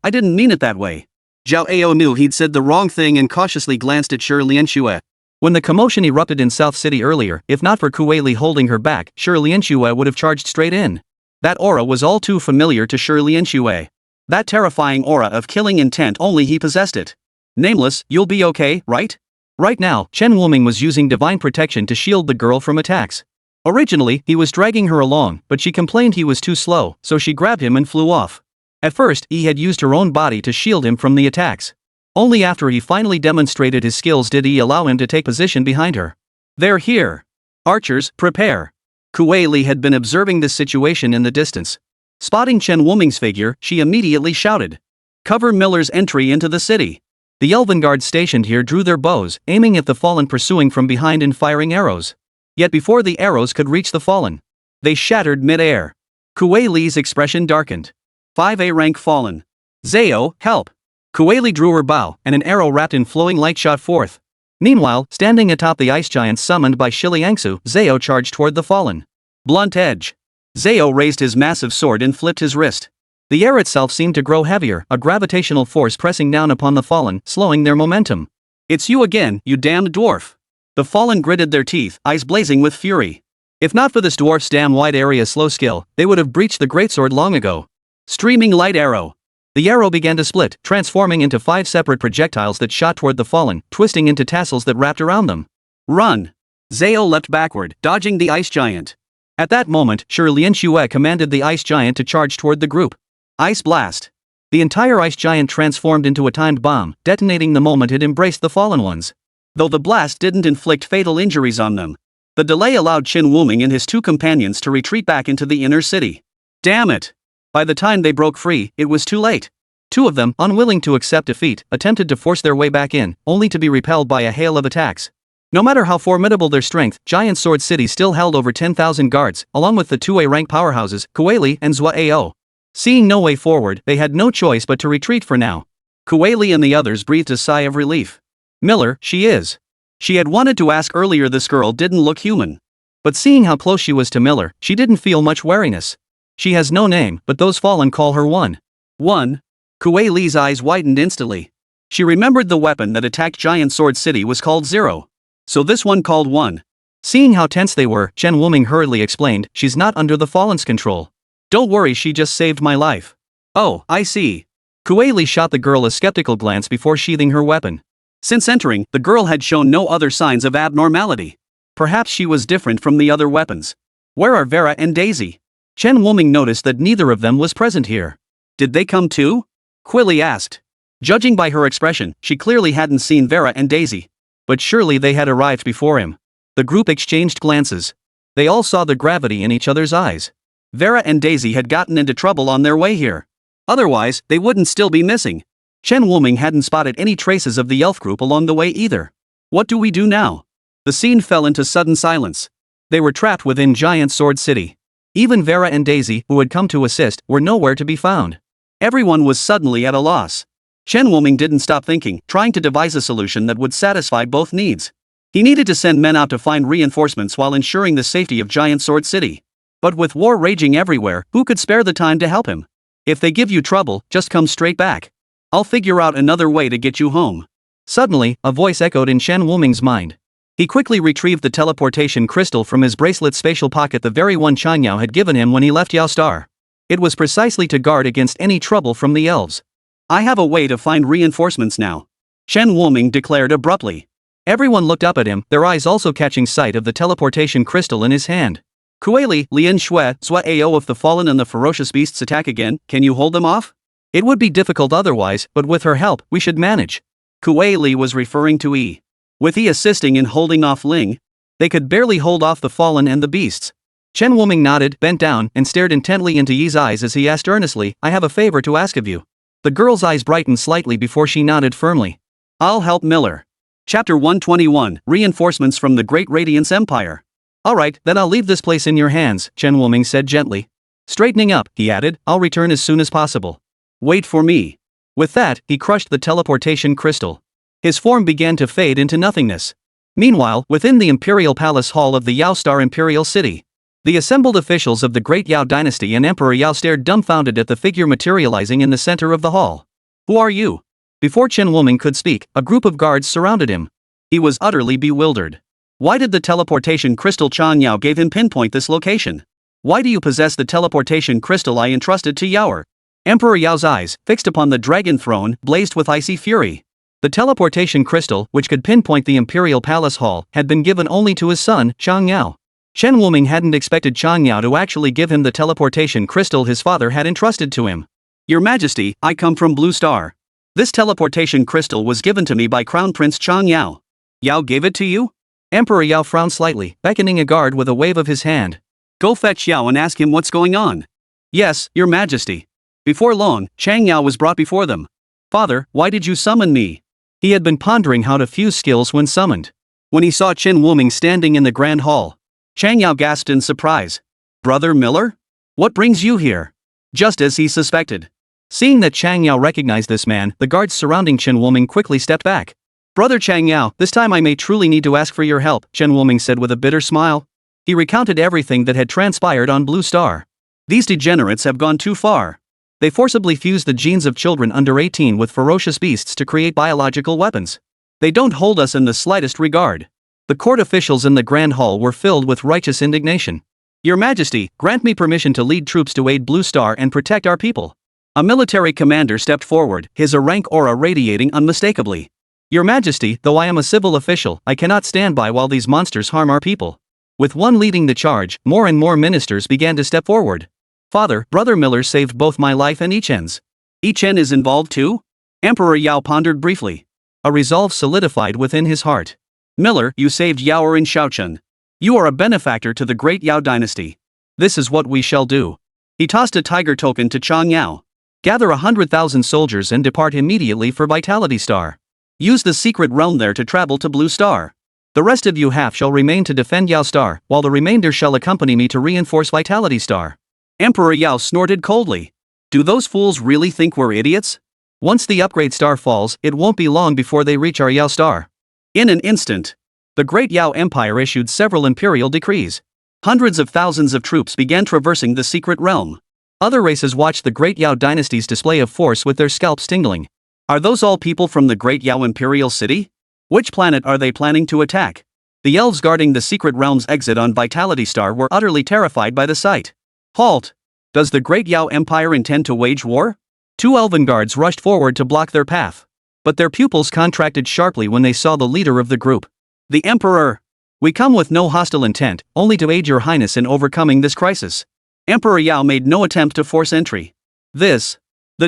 I didn't mean it that way. Zhao Ao knew he'd said the wrong thing and cautiously glanced at Shi Lianxue. When the commotion erupted in South City earlier, if not for Kueli holding her back, Shi Lianxue would have charged straight in. That aura was all too familiar to Shi Lianxue. That terrifying aura of killing intent, only he possessed it. Nameless, you'll be okay, right? Right now, Chen Wuming was using divine protection to shield the girl from attacks. Originally, he was dragging her along, but she complained he was too slow, so she grabbed him and flew off. At first, he had used her own body to shield him from the attacks. Only after he finally demonstrated his skills did he allow him to take position behind her. They're here. Archers, prepare. Kueli had been observing this situation in the distance. Spotting Chen Wuming's figure, she immediately shouted. Cover Miller's entry into the city. The elven guards stationed here drew their bows, aiming at the fallen pursuing from behind and firing arrows. Yet before the arrows could reach the fallen, they shattered mid-air. Kueli's expression darkened. 5A rank fallen. Zao, help! Kueli drew her bow, and an arrow wrapped in flowing light shot forth. Meanwhile, standing atop the ice giant summoned by Shiliangsu, Zao charged toward the fallen. Blunt edge. Zao raised his massive sword and flipped his wrist. The air itself seemed to grow heavier, a gravitational force pressing down upon the fallen, slowing their momentum. It's you again, you damned dwarf. The fallen gritted their teeth, eyes blazing with fury. If not for this dwarf's damn wide area slow skill, they would have breached the greatsword long ago. Streaming light arrow. The arrow began to split, transforming into 5 separate projectiles that shot toward the fallen, twisting into tassels that wrapped around them. Run! Zao leapt backward, dodging the ice giant. At that moment, Shi Lianxue commanded the ice giant to charge toward the group. Ice blast. The entire ice giant transformed into a timed bomb, detonating the moment it embraced the fallen ones. Though the blast didn't inflict fatal injuries on them, the delay allowed Chen Wuming and his 2 companions to retreat back into the inner city. Damn it! By the time they broke free, it was too late. 2 of them, unwilling to accept defeat, attempted to force their way back in, only to be repelled by a hail of attacks. No matter how formidable their strength, Giant Sword City still held over 10,000 guards, along with the 2A rank powerhouses, Kuei and Zhuao. Seeing no way forward, they had no choice but to retreat for now. Kuei and the others breathed a sigh of relief. Miller, she is. She had wanted to ask earlier, this girl didn't look human. But seeing how close she was to Miller, she didn't feel much wariness. She has no name, but those fallen call her One. One? Kuei's eyes widened instantly. She remembered the weapon that attacked Giant Sword City was called Zero. So this one called One. Seeing how tense they were, Chen Wuming hurriedly explained, she's not under the Fallen's control. Don't worry, she just saved my life. Oh, I see. Kuei shot the girl a skeptical glance before sheathing her weapon. Since entering, the girl had shown no other signs of abnormality. Perhaps she was different from the other weapons. Where are Vera and Daisy? Chen Wuming noticed that neither of them was present here. Did they come too? Kuei asked. Judging by her expression, she clearly hadn't seen Vera and Daisy. But surely they had arrived before him. The group exchanged glances. They all saw the gravity in each other's eyes. Vera and Daisy had gotten into trouble on their way here. Otherwise, they wouldn't still be missing. Chen Wuming hadn't spotted any traces of the elf group along the way either. What do we do now? The scene fell into sudden silence. They were trapped within Giant Sword City. Even Vera and Daisy, who had come to assist, were nowhere to be found. Everyone was suddenly at a loss. Chen Wuming didn't stop thinking, trying to devise a solution that would satisfy both needs. He needed to send men out to find reinforcements while ensuring the safety of Giant Sword City. But with war raging everywhere, who could spare the time to help him? If they give you trouble, just come straight back. I'll figure out another way to get you home. Suddenly, a voice echoed in Chen Wuming's mind. He quickly retrieved the teleportation crystal from his bracelet's spatial pocket, the very one Chan Yao had given him when he left Yao Star. It was precisely to guard against any trouble from the elves. I have a way to find reinforcements now. Chen Wuming declared abruptly. Everyone looked up at him, their eyes also catching sight of the teleportation crystal in his hand. Kuei, Lian Shui, Zhuao, if the Fallen and the ferocious beasts attack again, can you hold them off? It would be difficult otherwise, but with her help, we should manage. Kuei was referring to Yi. With Yi assisting in holding off Ling, they could barely hold off the Fallen and the beasts. Chen Wuming nodded, bent down, and stared intently into Yi's eyes as he asked earnestly, I have a favor to ask of you. The girl's eyes brightened slightly before she nodded firmly. I'll help Miller. Chapter 121, Reinforcements from the Great Radiance Empire. Alright, then I'll leave this place in your hands, Chen Wuming said gently. Straightening up, he added, I'll return as soon as possible. Wait for me. With that, he crushed the teleportation crystal. His form began to fade into nothingness. Meanwhile, within the Imperial Palace Hall of the Yao Star Imperial City, the assembled officials of the Great Yao Dynasty and Emperor Yao stared dumbfounded at the figure materializing in the center of the hall. Who are you? Before Chen Wuming could speak, a group of guards surrounded him. He was utterly bewildered. Why did the teleportation crystal Chan Yao gave him pinpoint this location? Why do you possess the teleportation crystal I entrusted to Yaoer? Emperor Yao's eyes, fixed upon the dragon throne, blazed with icy fury. The teleportation crystal, which could pinpoint the Imperial Palace Hall, had been given only to his son, Chang Yao. Chen Wuming hadn't expected Chang Yao to actually give him the teleportation crystal his father had entrusted to him. Your Majesty, I come from Blue Star. This teleportation crystal was given to me by Crown Prince Chang Yao. Yao gave it to you? Emperor Yao frowned slightly, beckoning a guard with a wave of his hand. Go fetch Yao and ask him what's going on. Yes, Your Majesty. Before long, Chang Yao was brought before them. Father, why did you summon me? He had been pondering how to fuse skills when summoned. When he saw Chen Wuming standing in the Grand Hall, Chang Yao gasped in surprise. Brother Miller? What brings you here? Just as he suspected. Seeing that Chang Yao recognized this man, the guards surrounding Chen Wuming quickly stepped back. Brother Chang Yao, this time I may truly need to ask for your help, Chen Wuming said with a bitter smile. He recounted everything that had transpired on Blue Star. These degenerates have gone too far. They forcibly fused the genes of children under 18 with ferocious beasts to create biological weapons. They don't hold us in the slightest regard. The court officials in the Grand Hall were filled with righteous indignation. Your Majesty, grant me permission to lead troops to aid Blue Star and protect our people. A military commander stepped forward, his rank aura radiating unmistakably. Your Majesty, though I am a civil official, I cannot stand by while these monsters harm our people. With one leading the charge, more and more ministers began to step forward. Father, Brother Miller saved both my life and Yichen's. Yichen is involved too? Emperor Yao pondered briefly. A resolve solidified within his heart. Miller, you saved Yaoer and Shaochen. You are a benefactor to the Great Yao Dynasty. This is what we shall do. He tossed a tiger token to Chang Yao. Gather 100,000 soldiers and depart immediately for Vitality Star. Use the secret realm there to travel to Blue Star. The rest of you half shall remain to defend Yao Star, while the remainder shall accompany me to reinforce Vitality Star. Emperor Yao snorted coldly. Do those fools really think we're idiots? Once the upgrade star falls, it won't be long before they reach our Yao Star. In an instant, the Great Yao Empire issued several imperial decrees. Hundreds of thousands of troops began traversing the secret realm. Other races watched the Great Yao dynasty's display of force with their scalps tingling. Are those all people from the Great Yao Imperial City? Which planet are they planning to attack? The elves guarding the secret realm's exit on Vitality Star were utterly terrified by the sight. Halt! Does the Great Yao Empire intend to wage war? 2 elven guards rushed forward to block their path. But their pupils contracted sharply when they saw the leader of the group. The Emperor! We come with no hostile intent, only to aid your highness in overcoming this crisis. Emperor Yao made no attempt to force entry. The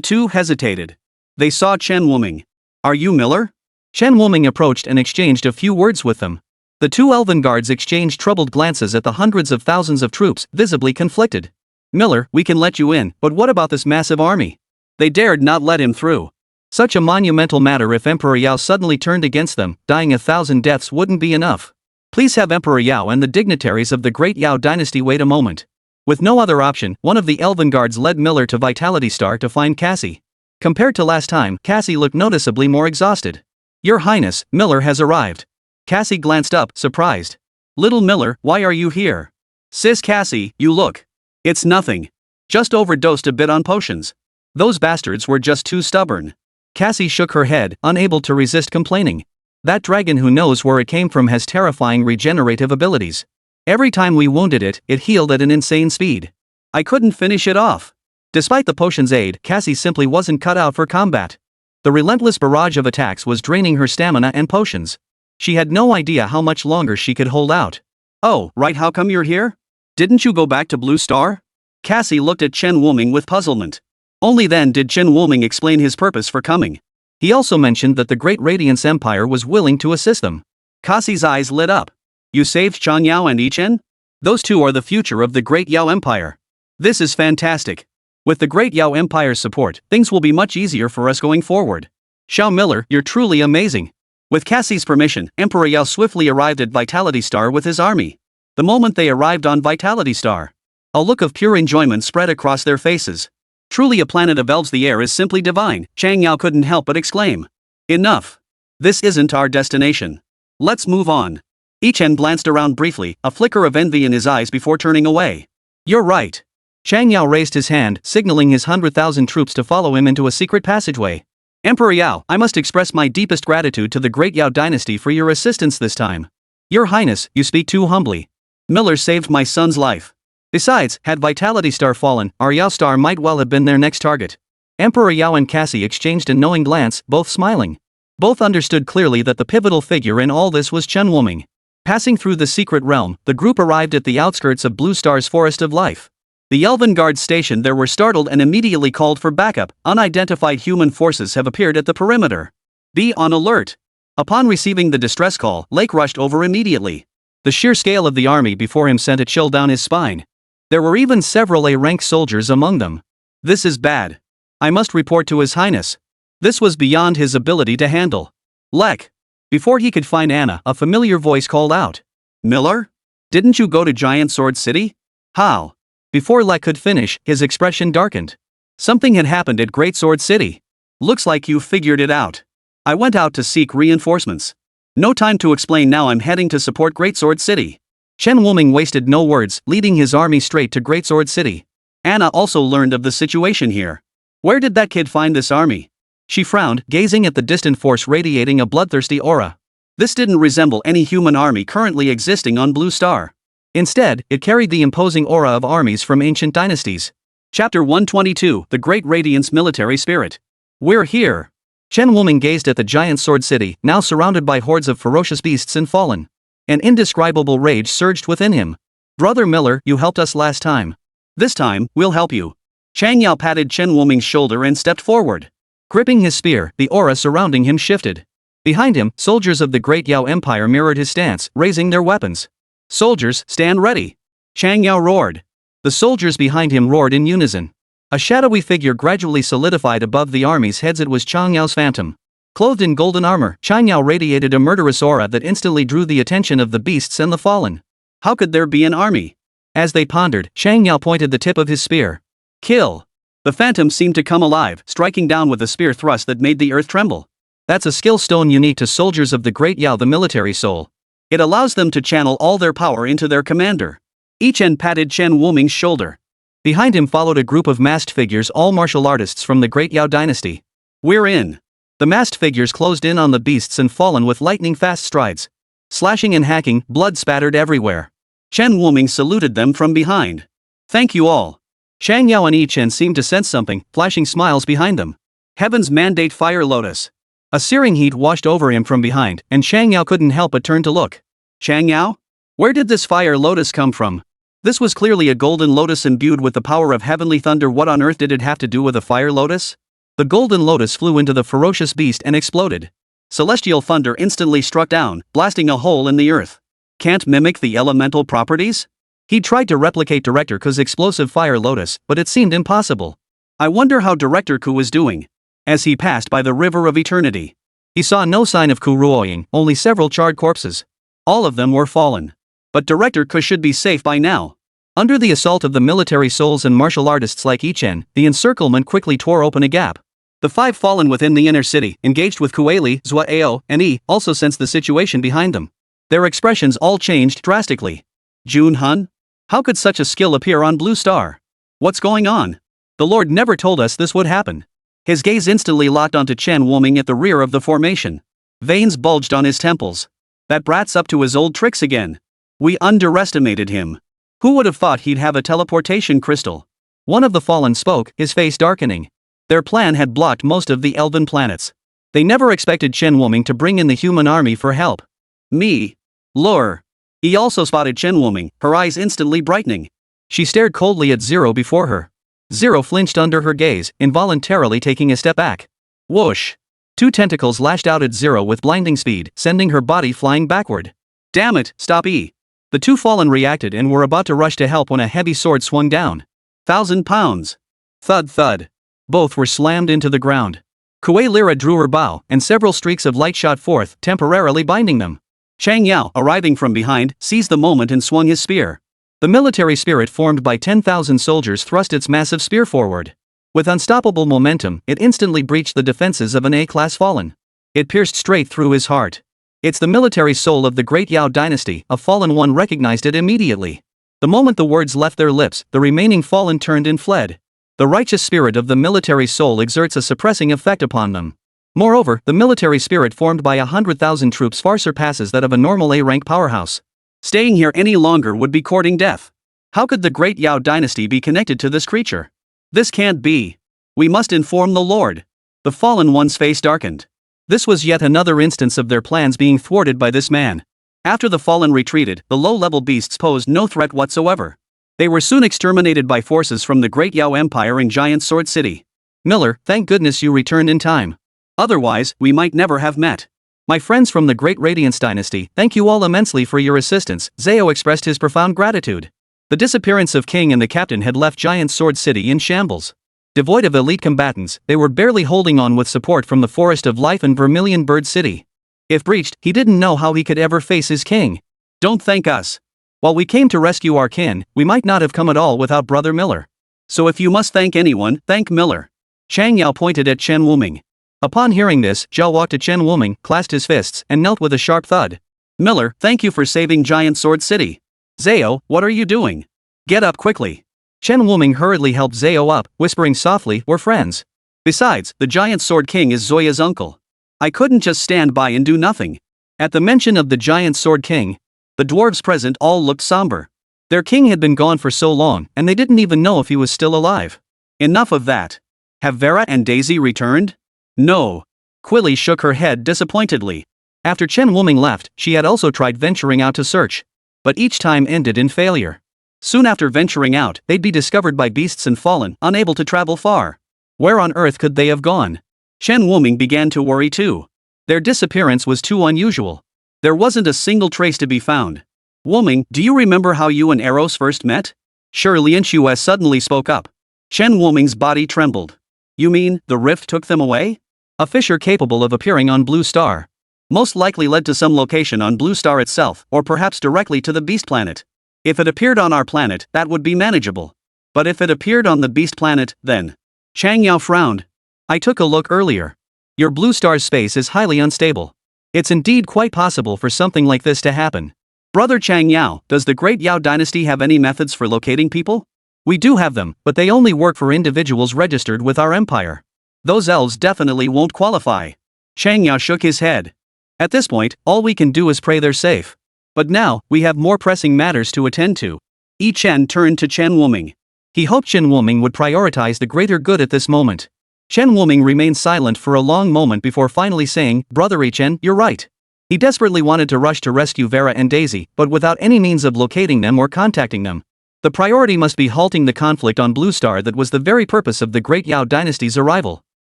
two hesitated. They saw Chen Wuming. Are you Miller? Chen Wuming approached and exchanged a few words with them. The 2 elven guards exchanged troubled glances at the hundreds of thousands of troops, visibly conflicted. Miller, we can let you in, but what about this massive army? They dared not let him through. Such a monumental matter. If Emperor Yao suddenly turned against them, dying 1,000 deaths wouldn't be enough. Please have Emperor Yao and the dignitaries of the Great Yao dynasty wait a moment. With no other option, one of the elven guards led Miller to Vitality Star to find Cassie. Compared to last time, Cassie looked noticeably more exhausted. Your Highness, Miller has arrived. Cassie glanced up, surprised. Little Miller, why are you here? Sis Cassie, you look. It's nothing. Just overdosed a bit on potions. Those bastards were just too stubborn. Cassie shook her head, unable to resist complaining. That dragon, who knows where it came from, has terrifying regenerative abilities. Every time we wounded it, it healed at an insane speed. I couldn't finish it off. Despite the potion's aid, Cassie simply wasn't cut out for combat. The relentless barrage of attacks was draining her stamina and potions. She had no idea how much longer she could hold out. Oh, right, how come you're here? Didn't you go back to Blue Star? Cassie looked at Chen Wuming with puzzlement. Only then did Chen Wuming explain his purpose for coming. He also mentioned that the Great Radiance Empire was willing to assist them. Cassie's eyes lit up. You saved Chang Yao and Yichen? Those two are the future of the Great Yao Empire. This is fantastic. With the Great Yao Empire's support, things will be much easier for us going forward. Xiao Miller, you're truly amazing. With Cassie's permission, Emperor Yao swiftly arrived at Vitality Star with his army. The moment they arrived on Vitality Star, a look of pure enjoyment spread across their faces. Truly a planet of elves, the air is simply divine, Chang Yao couldn't help but exclaim. Enough. This isn't our destination. Let's move on. Yichen glanced around briefly, a flicker of envy in his eyes before turning away. You're right. Chang Yao raised his hand, signaling his 100,000 troops to follow him into a secret passageway. Emperor Yao, I must express my deepest gratitude to the Great Yao dynasty for your assistance this time. Your Highness, you speak too humbly. Miller saved my son's life. Besides, had Vitality Star fallen, our Yao Star might well have been their next target. Emperor Yao and Cassie exchanged a knowing glance, both smiling. Both understood clearly that the pivotal figure in all this was Chen Wuming. Passing through the secret realm, the group arrived at the outskirts of Blue Star's Forest of Life. The elven guards stationed there were startled and immediately called for backup. Unidentified human forces have appeared at the perimeter. Be on alert. Upon receiving the distress call, Lake rushed over immediately. The sheer scale of the army before him sent a chill down his spine. There were even several A-rank soldiers among them. This is bad. I must report to His Highness. This was beyond his ability to handle. Lek. Before he could find Anna, a familiar voice called out. Miller? Didn't you go to Giant Sword City? How? Before Lek could finish, his expression darkened. Something had happened at Great Sword City. Looks like you figured it out. I went out to seek reinforcements. No time to explain now, I'm heading to support Great Sword City. Chen Wuming wasted no words, leading his army straight to Great Sword City. Anna also learned of the situation here. Where did that kid find this army? She frowned, gazing at the distant force radiating a bloodthirsty aura. This didn't resemble any human army currently existing on Blue Star. Instead, it carried the imposing aura of armies from ancient dynasties. Chapter 122, The Great Radiance Military Spirit. We're here. Chen Wuming gazed at the giant sword city, now surrounded by hordes of ferocious beasts and fallen. An indescribable rage surged within him. Brother Miller, you helped us last time. This time, we'll help you. Chang Yao patted Chen Wuming's shoulder and stepped forward. Gripping his spear, the aura surrounding him shifted. Behind him, soldiers of the Great Yao Empire mirrored his stance, raising their weapons. Soldiers, stand ready. Chang Yao roared. The soldiers behind him roared in unison. A shadowy figure gradually solidified above the army's heads. It was Chang Yao's phantom. Clothed in golden armor, Chang Yao radiated a murderous aura that instantly drew the attention of the beasts and the fallen. How could there be an army? As they pondered, Chang Yao pointed the tip of his spear. Kill! The phantom seemed to come alive, striking down with a spear thrust that made the earth tremble. That's a skill stone unique to soldiers of the Great Yao, the military soul. It allows them to channel all their power into their commander. Yichen patted Chen Wuming's shoulder. Behind him followed a group of masked figures, all martial artists from the Great Yao dynasty. We're in. The masked figures closed in on the beasts and fallen with lightning-fast strides. Slashing and hacking, blood spattered everywhere. Chen Wuming saluted them from behind. Thank you all. Shang Yao and Yichen seemed to sense something, flashing smiles behind them. Heaven's mandate fire lotus. A searing heat washed over him from behind, and Shang Yao couldn't help but turn to look. Shang Yao? Where did this fire lotus come from? This was clearly a golden lotus imbued with the power of heavenly thunder. What on earth did it have to do with a fire lotus? The golden lotus flew into the ferocious beast and exploded. Celestial thunder instantly struck down, blasting a hole in the earth. Can't mimic the elemental properties? He tried to replicate Director Ku's explosive fire lotus, but it seemed impossible. I wonder how Director Ku was doing. As he passed by the river of eternity, he saw no sign of Ku Ruoying, only several charred corpses. All of them were fallen. But Director Ku should be safe by now. Under the assault of the military souls and martial artists like Yichen, the encirclement quickly tore open a gap. The 5 fallen within the inner city, engaged with Kueli, Zhua Ao, and Yi, also sensed the situation behind them. Their expressions all changed drastically. Jun Hun? How could such a skill appear on Blue Star? What's going on? The Lord never told us this would happen. His gaze instantly locked onto Chen Wuming at the rear of the formation. Veins bulged on his temples. That brat's up to his old tricks again. We underestimated him. Who would have thought he'd have a teleportation crystal? One of the fallen spoke, his face darkening. Their plan had blocked most of the elven planets. They never expected Chen Wuming to bring in the human army for help. Me. Lure. He also spotted Chen Wuming, her eyes instantly brightening. She stared coldly at Zero before her. Zero flinched under her gaze, involuntarily taking a step back. Whoosh! 2 tentacles lashed out at Zero with blinding speed, sending her body flying backward. Damn it, stop E! The 2 fallen reacted and were about to rush to help when a heavy sword swung down. 1,000 pounds. Thud thud. Both were slammed into the ground. Kuei Lyra drew her bow, and several streaks of light shot forth, temporarily binding them. Chang Yao, arriving from behind, seized the moment and swung his spear. The military spirit formed by 10,000 soldiers thrust its massive spear forward. With unstoppable momentum, it instantly breached the defenses of an A-class fallen. It pierced straight through his heart. It's the military soul of the Great Yao dynasty. A fallen one recognized it immediately. The moment the words left their lips, the remaining fallen turned and fled. The righteous spirit of the military soul exerts a suppressing effect upon them. Moreover, the military spirit formed by 100,000 troops far surpasses that of a normal A-rank powerhouse. Staying here any longer would be courting death. How could the Great Yao dynasty be connected to this creature? This can't be. We must inform the Lord. The fallen one's face darkened. This was yet another instance of their plans being thwarted by this man. After the fallen retreated, the low-level beasts posed no threat whatsoever. They were soon exterminated by forces from the Great Yao Empire in Giant Sword City. Miller, thank goodness you returned in time. Otherwise, we might never have met. My friends from the Great Radiance Dynasty, thank you all immensely for your assistance. Zhao expressed his profound gratitude. The disappearance of King and the captain had left Giant Sword City in shambles. Devoid of elite combatants, they were barely holding on with support from the Forest of Life and Vermilion Bird City. If breached, he didn't know how he could ever face his king. Don't thank us. While we came to rescue our kin, we might not have come at all without Brother Miller. So if you must thank anyone, thank Miller. Chang Yao pointed at Chen Wuming. Upon hearing this, Zhao walked to Chen Wuming, clasped his fists, and knelt with a sharp thud. Miller, thank you for saving Giant Sword City. Zhao, what are you doing? Get up quickly. Chen Wuming hurriedly helped Zhao up, whispering softly, we're friends. Besides, the Giant Sword King is Zoya's uncle. I couldn't just stand by and do nothing. At the mention of the Giant Sword King, the dwarves present all looked somber. Their king had been gone for so long, and they didn't even know if he was still alive. Enough of that. Have Vera and Daisy returned? No. Quilly shook her head disappointedly. After Chen Wuming left, she had also tried venturing out to search. But each time ended in failure. Soon after venturing out, they'd be discovered by beasts and fallen, unable to travel far. Where on earth could they have gone? Chen Wuming began to worry too. Their disappearance was too unusual. There wasn't a single trace to be found. Wuming, do you remember how you and Eros first met? Sure, Lian Xue suddenly spoke up. Chen Wuming's body trembled. You mean, the rift took them away? A fissure capable of appearing on Blue Star. Most likely led to some location on Blue Star itself, or perhaps directly to the Beast Planet. If it appeared on our planet, that would be manageable. But if it appeared on the Beast Planet, then... Chang Yao frowned. I took a look earlier. Your Blue Star's space is highly unstable. It's indeed quite possible for something like this to happen. Brother Chang Yao, does the Great Yao Dynasty have any methods for locating people? We do have them, but they only work for individuals registered with our empire. Those elves definitely won't qualify. Chang Yao shook his head. At this point, all we can do is pray they're safe. But now, we have more pressing matters to attend to. Yi Chen turned to Chen Wuming. He hoped Chen Wuming would prioritize the greater good at this moment. Chen Wuming remained silent for a long moment before finally saying, Brother Yi Chen, you're right. He desperately wanted to rush to rescue Vera and Daisy, but without any means of locating them or contacting them. The priority must be halting the conflict on Blue Star that was the very purpose of the Great Yao Dynasty's arrival.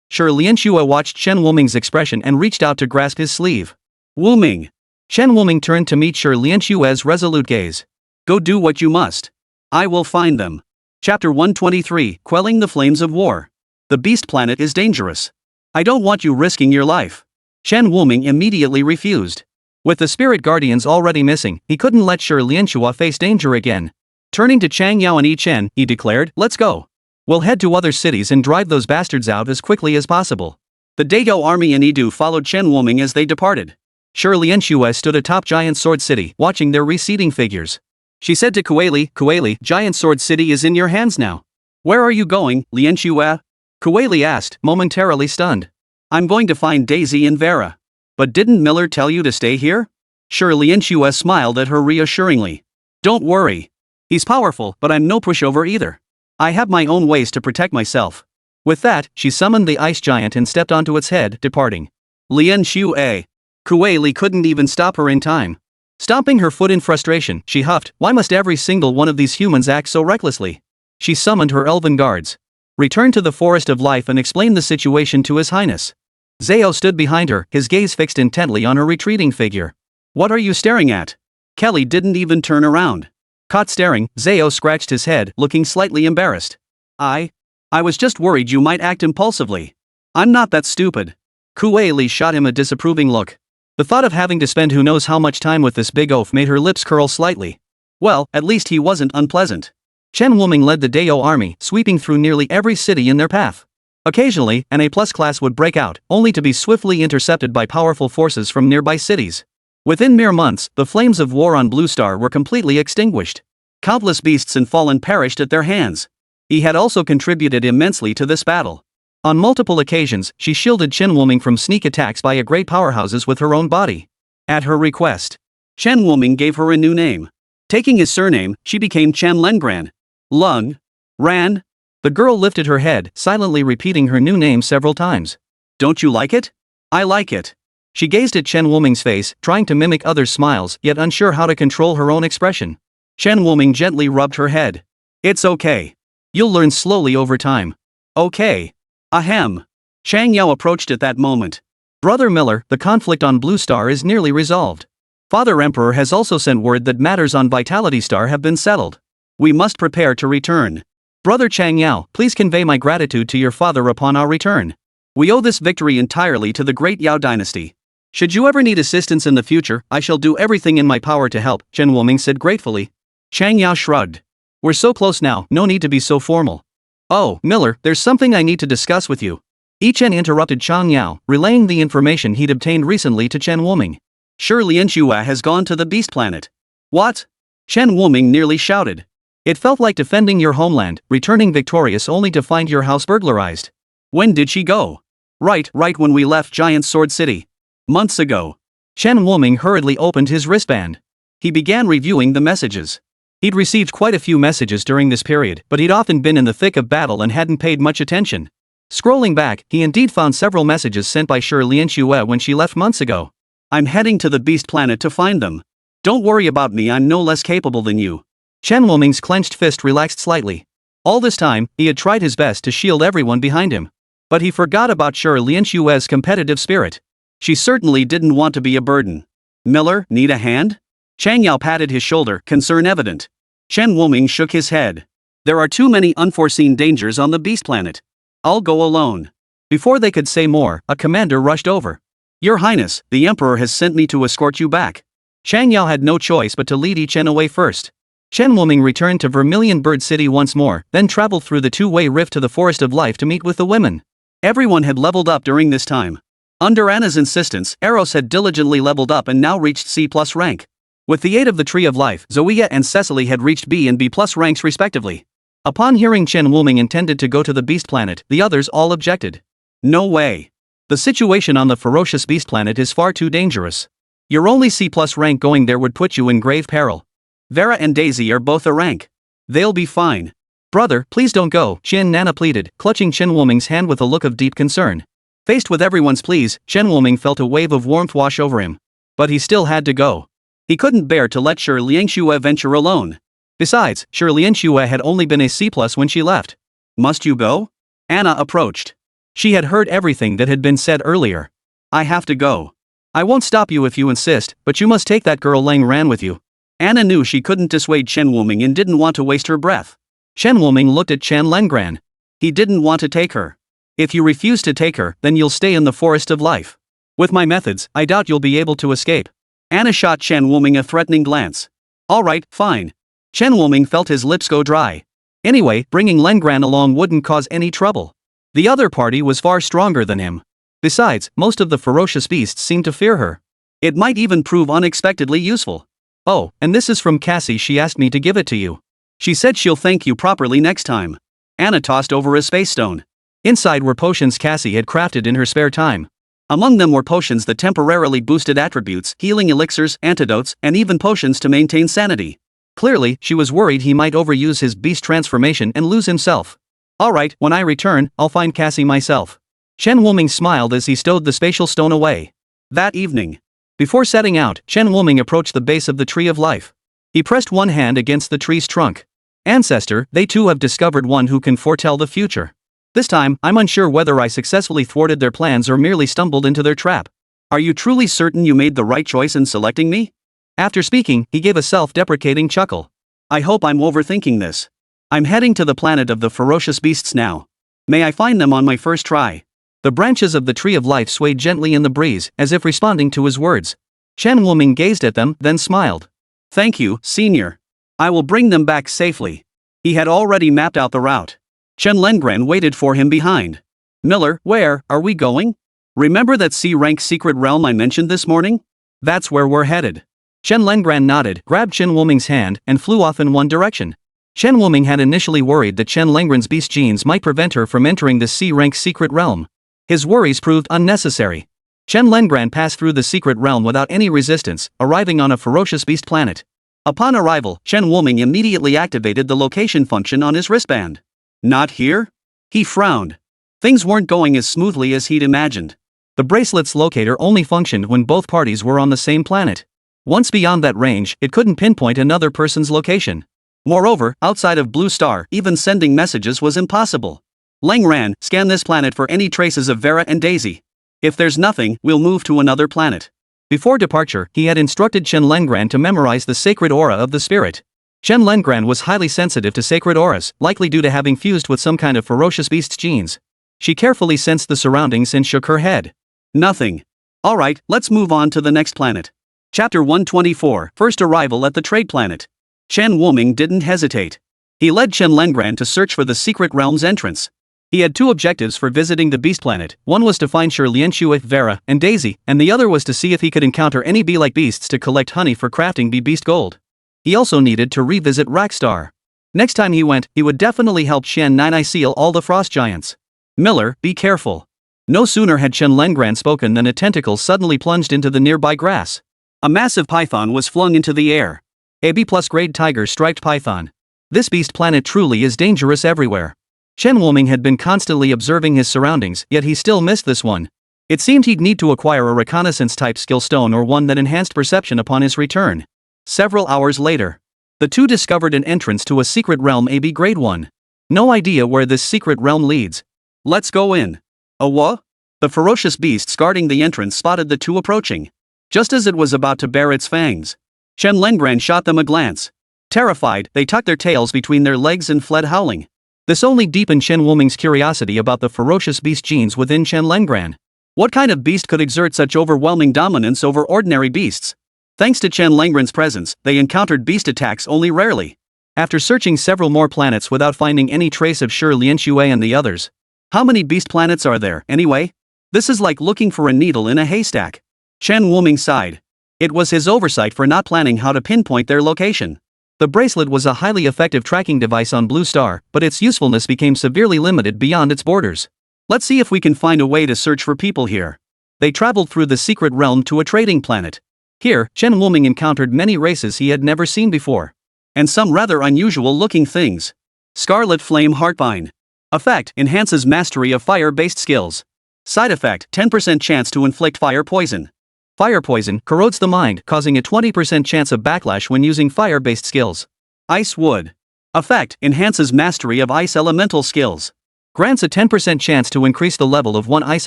Sure, Lianxue watched Chen Wuming's expression and reached out to grasp his sleeve. Wuming. Chen Wuming turned to meet Sure Lianxue's resolute gaze. Go do what you must. I will find them. Chapter 123, Quelling the Flames of War. The Beast Planet is dangerous. I don't want you risking your life. Chen Wuming immediately refused. With the spirit guardians already missing, he couldn't let Sure Lianxue face danger again. Turning to Chang Yao and Yi Chen, he declared, let's go. We'll head to other cities and drive those bastards out as quickly as possible. The Dago army and Yidu followed Chen Wuming as they departed. Sure Lianxue stood atop Giant Sword City, watching their receding figures. She said to Kueli, Giant Sword City is in your hands now. Where are you going, Lianxue? Kueli asked, momentarily stunned. I'm going to find Daisy and Vera. But didn't Miller tell you to stay here? Sure Lianxue smiled at her reassuringly. Don't worry. He's powerful, but I'm no pushover either. I have my own ways to protect myself. With that, she summoned the ice giant and stepped onto its head, departing. Lianxue. Kueli couldn't even stop her in time. Stomping her foot in frustration, she huffed, why must every single one of these humans act so recklessly? She summoned her elven guards. Returned to the Forest of Life and explained the situation to His Highness. Zhao stood behind her, his gaze fixed intently on her retreating figure. What are you staring at? Kelly didn't even turn around. Caught staring, Zhao scratched his head, looking slightly embarrassed. I was just worried you might act impulsively. I'm not that stupid. Kueli shot him a disapproving look. The thought of having to spend who knows how much time with this big oaf made her lips curl slightly. Well, at least he wasn't unpleasant. Chen Wuming led the Dao army, sweeping through nearly every city in their path. Occasionally, an A+ class would break out, only to be swiftly intercepted by powerful forces from nearby cities. Within mere months, the flames of war on Blue Star were completely extinguished. Countless beasts and fallen perished at their hands. He had also contributed immensely to this battle. On multiple occasions, she shielded Chen Wuming from sneak attacks by great powerhouses with her own body. At her request, Chen Wuming gave her a new name. Taking his surname, she became Chen Lengran. Lung. Ran. The girl lifted her head, silently repeating her new name several times. Don't you like it? I like it. She gazed at Chen Wuming's face, trying to mimic others' smiles, yet unsure how to control her own expression. Chen Wuming gently rubbed her head. It's okay. You'll learn slowly over time. Okay. Ahem. Chang Yao approached at that moment. Brother Miller, the conflict on Blue Star is nearly resolved. Father Emperor has also sent word that matters on Vitality Star have been settled. We must prepare to return. Brother Chang Yao, please convey my gratitude to your father upon our return. We owe this victory entirely to the Great Yao Dynasty. Should you ever need assistance in the future, I shall do everything in my power to help, Chen Wuming said gratefully. Chang Yao shrugged. We're so close now, no need to be so formal. Oh, Miller, there's something I need to discuss with you. Yi Chen interrupted Chang Yao, relaying the information he'd obtained recently to Chen Wuming. Sure Lianxue has gone to the Beast Planet. What? Chen Wuming nearly shouted. It felt like defending your homeland, returning victorious only to find your house burglarized. When did she go? Right when we left Giant Sword City. Months ago. Chen Wuming hurriedly opened his wristband. He began reviewing the messages. He'd received quite a few messages during this period, but he'd often been in the thick of battle and hadn't paid much attention. Scrolling back, he indeed found several messages sent by Sure Lianxue when she left months ago. I'm heading to the Beast Planet to find them. Don't worry about me, I'm no less capable than you. Chen Wuming's clenched fist relaxed slightly. All this time, he had tried his best to shield everyone behind him. But he forgot about Sure Lianxue's competitive spirit. She certainly didn't want to be a burden. Miller, need a hand? Chang Yao patted his shoulder, concern evident. Chen Wuming shook his head. There are too many unforeseen dangers on the Beast Planet. I'll go alone. Before they could say more, a commander rushed over. Your Highness, the Emperor has sent me to escort you back. Chang Yao had no choice but to lead Yi Chen away first. Chen Wuming returned to Vermilion Bird City once more, then traveled through the two-way rift to the Forest of Life to meet with the women. Everyone had leveled up during this time. Under Anna's insistence, Eros had diligently leveled up and now reached C+ rank. With the aid of the Tree of Life, Zoea and Cecily had reached B and B+ ranks respectively. Upon hearing Chen Wuming intended to go to the Beast Planet, the others all objected. No way. The situation on the ferocious Beast Planet is far too dangerous. Your only C+ rank going there would put you in grave peril. Vera and Daisy are both a rank. They'll be fine. Brother, please don't go, Chen Nana pleaded, clutching Chen Wuming's hand with a look of deep concern. Faced with everyone's pleas, Chen Wuming felt a wave of warmth wash over him. But he still had to go. He couldn't bear to let Shi Lianxue venture alone. Besides, Shi Lianxue had only been a C+ when she left. Must you go? Anna approached. She had heard everything that had been said earlier. I have to go. I won't stop you if you insist, but you must take that girl Lang Ran with you. Anna knew she couldn't dissuade Chen Wuming and didn't want to waste her breath. Chen Wuming looked at Chen Lengran. He didn't want to take her. If you refuse to take her, then you'll stay in the Forest of Life. With my methods, I doubt you'll be able to escape. Anna shot Chen Wuming a threatening glance. Alright, fine. Chen Wuming felt his lips go dry. Anyway, bringing Lengran along wouldn't cause any trouble. The other party was far stronger than him. Besides, most of the ferocious beasts seemed to fear her. It might even prove unexpectedly useful. Oh, and this is from Cassie. She asked me to give it to you. She said she'll thank you properly next time. Anna tossed over a space stone. Inside were potions Cassie had crafted in her spare time. Among them were potions that temporarily boosted attributes, healing elixirs, antidotes, and even potions to maintain sanity. Clearly, she was worried he might overuse his beast transformation and lose himself. Alright, when I return, I'll find Cassie myself. Chen Wuming smiled as he stowed the spatial stone away. That evening. Before setting out, Chen Wuming approached the base of the Tree of Life. He pressed one hand against the tree's trunk. Ancestor, they too have discovered one who can foretell the future. This time, I'm unsure whether I successfully thwarted their plans or merely stumbled into their trap. Are you truly certain you made the right choice in selecting me? After speaking, he gave a self-deprecating chuckle. I hope I'm overthinking this. I'm heading to the planet of the ferocious beasts now. May I find them on my first try? The branches of the Tree of Life swayed gently in the breeze, as if responding to his words. Chen Wuming gazed at them, then smiled. Thank you, Senior. I will bring them back safely. He had already mapped out the route. Chen Lengren waited for him behind. Miller, where are we going? Remember that C-rank secret realm I mentioned this morning? That's where we're headed. Chen Lengren nodded, grabbed Chen Wuming's hand, and flew off in one direction. Chen Wuming had initially worried that Chen Lengren's beast genes might prevent her from entering the C-rank secret realm. His worries proved unnecessary. Chen Lengren passed through the secret realm without any resistance, arriving on a ferocious beast planet. Upon arrival, Chen Wuming immediately activated the location function on his wristband. Not here? He frowned. Things weren't going as smoothly as he'd imagined. The bracelet's locator only functioned when both parties were on the same planet. Once beyond that range, it couldn't pinpoint another person's location. Moreover, outside of Blue Star, even sending messages was impossible. Lang Ran, scan this planet for any traces of Vera and Daisy. If there's nothing, we'll move to another planet. Before departure, he had instructed Chen Lengran to memorize the sacred aura of the spirit. Chen Lengran was highly sensitive to sacred auras, likely due to having fused with some kind of ferocious beast's genes. She carefully sensed the surroundings and shook her head. Nothing. Alright, let's move on to the next planet. Chapter 124, First Arrival at the Trade Planet. Chen Wuming didn't hesitate. He led Chen Lengran to search for the secret realm's entrance. He had two objectives for visiting the Beast Planet. One was to find Shi Lianxue, Vera, and Daisy, and the other was to see if he could encounter any bee-like beasts to collect honey for crafting bee-beast gold. He also needed to revisit Rackstar. Next time he went, he would definitely help Chen Nai seal all the frost giants. Miller, be careful. No sooner had Chen Lengran spoken than a tentacle suddenly plunged into the nearby grass. A massive python was flung into the air. A B+-grade tiger-striped python. This beast planet truly is dangerous everywhere. Chen Wuming had been constantly observing his surroundings, yet he still missed this one. It seemed he'd need to acquire a reconnaissance-type skill stone or one that enhanced perception upon his return. Several hours later, the two discovered an entrance to a secret realm AB Grade 1. No idea where this secret realm leads. Let's go in. What? The ferocious beasts guarding the entrance spotted the two approaching. Just as it was about to bare its fangs, Chen Lengran shot them a glance. Terrified, they tucked their tails between their legs and fled howling. This only deepened Chen Wuming's curiosity about the ferocious beast genes within Chen Lengran. What kind of beast could exert such overwhelming dominance over ordinary beasts? Thanks to Chen Lengran's presence, they encountered beast attacks only rarely. After searching several more planets without finding any trace of Shi Lianxue and the others. How many beast planets are there, anyway? This is like looking for a needle in a haystack. Chen Wuming sighed. It was his oversight for not planning how to pinpoint their location. The bracelet was a highly effective tracking device on Blue Star, but its usefulness became severely limited beyond its borders. Let's see if we can find a way to search for people here. They traveled through the secret realm to a trading planet. Here, Chen Wuming encountered many races he had never seen before. And some rather unusual looking things. Scarlet Flame Heartbind. Effect: enhances mastery of fire-based skills. Side effect: 10% chance to inflict fire poison. Fire poison corrodes the mind, causing a 20% chance of backlash when using fire-based skills. Ice Wood. Effect: enhances mastery of ice elemental skills. Grants a 10% chance to increase the level of one ice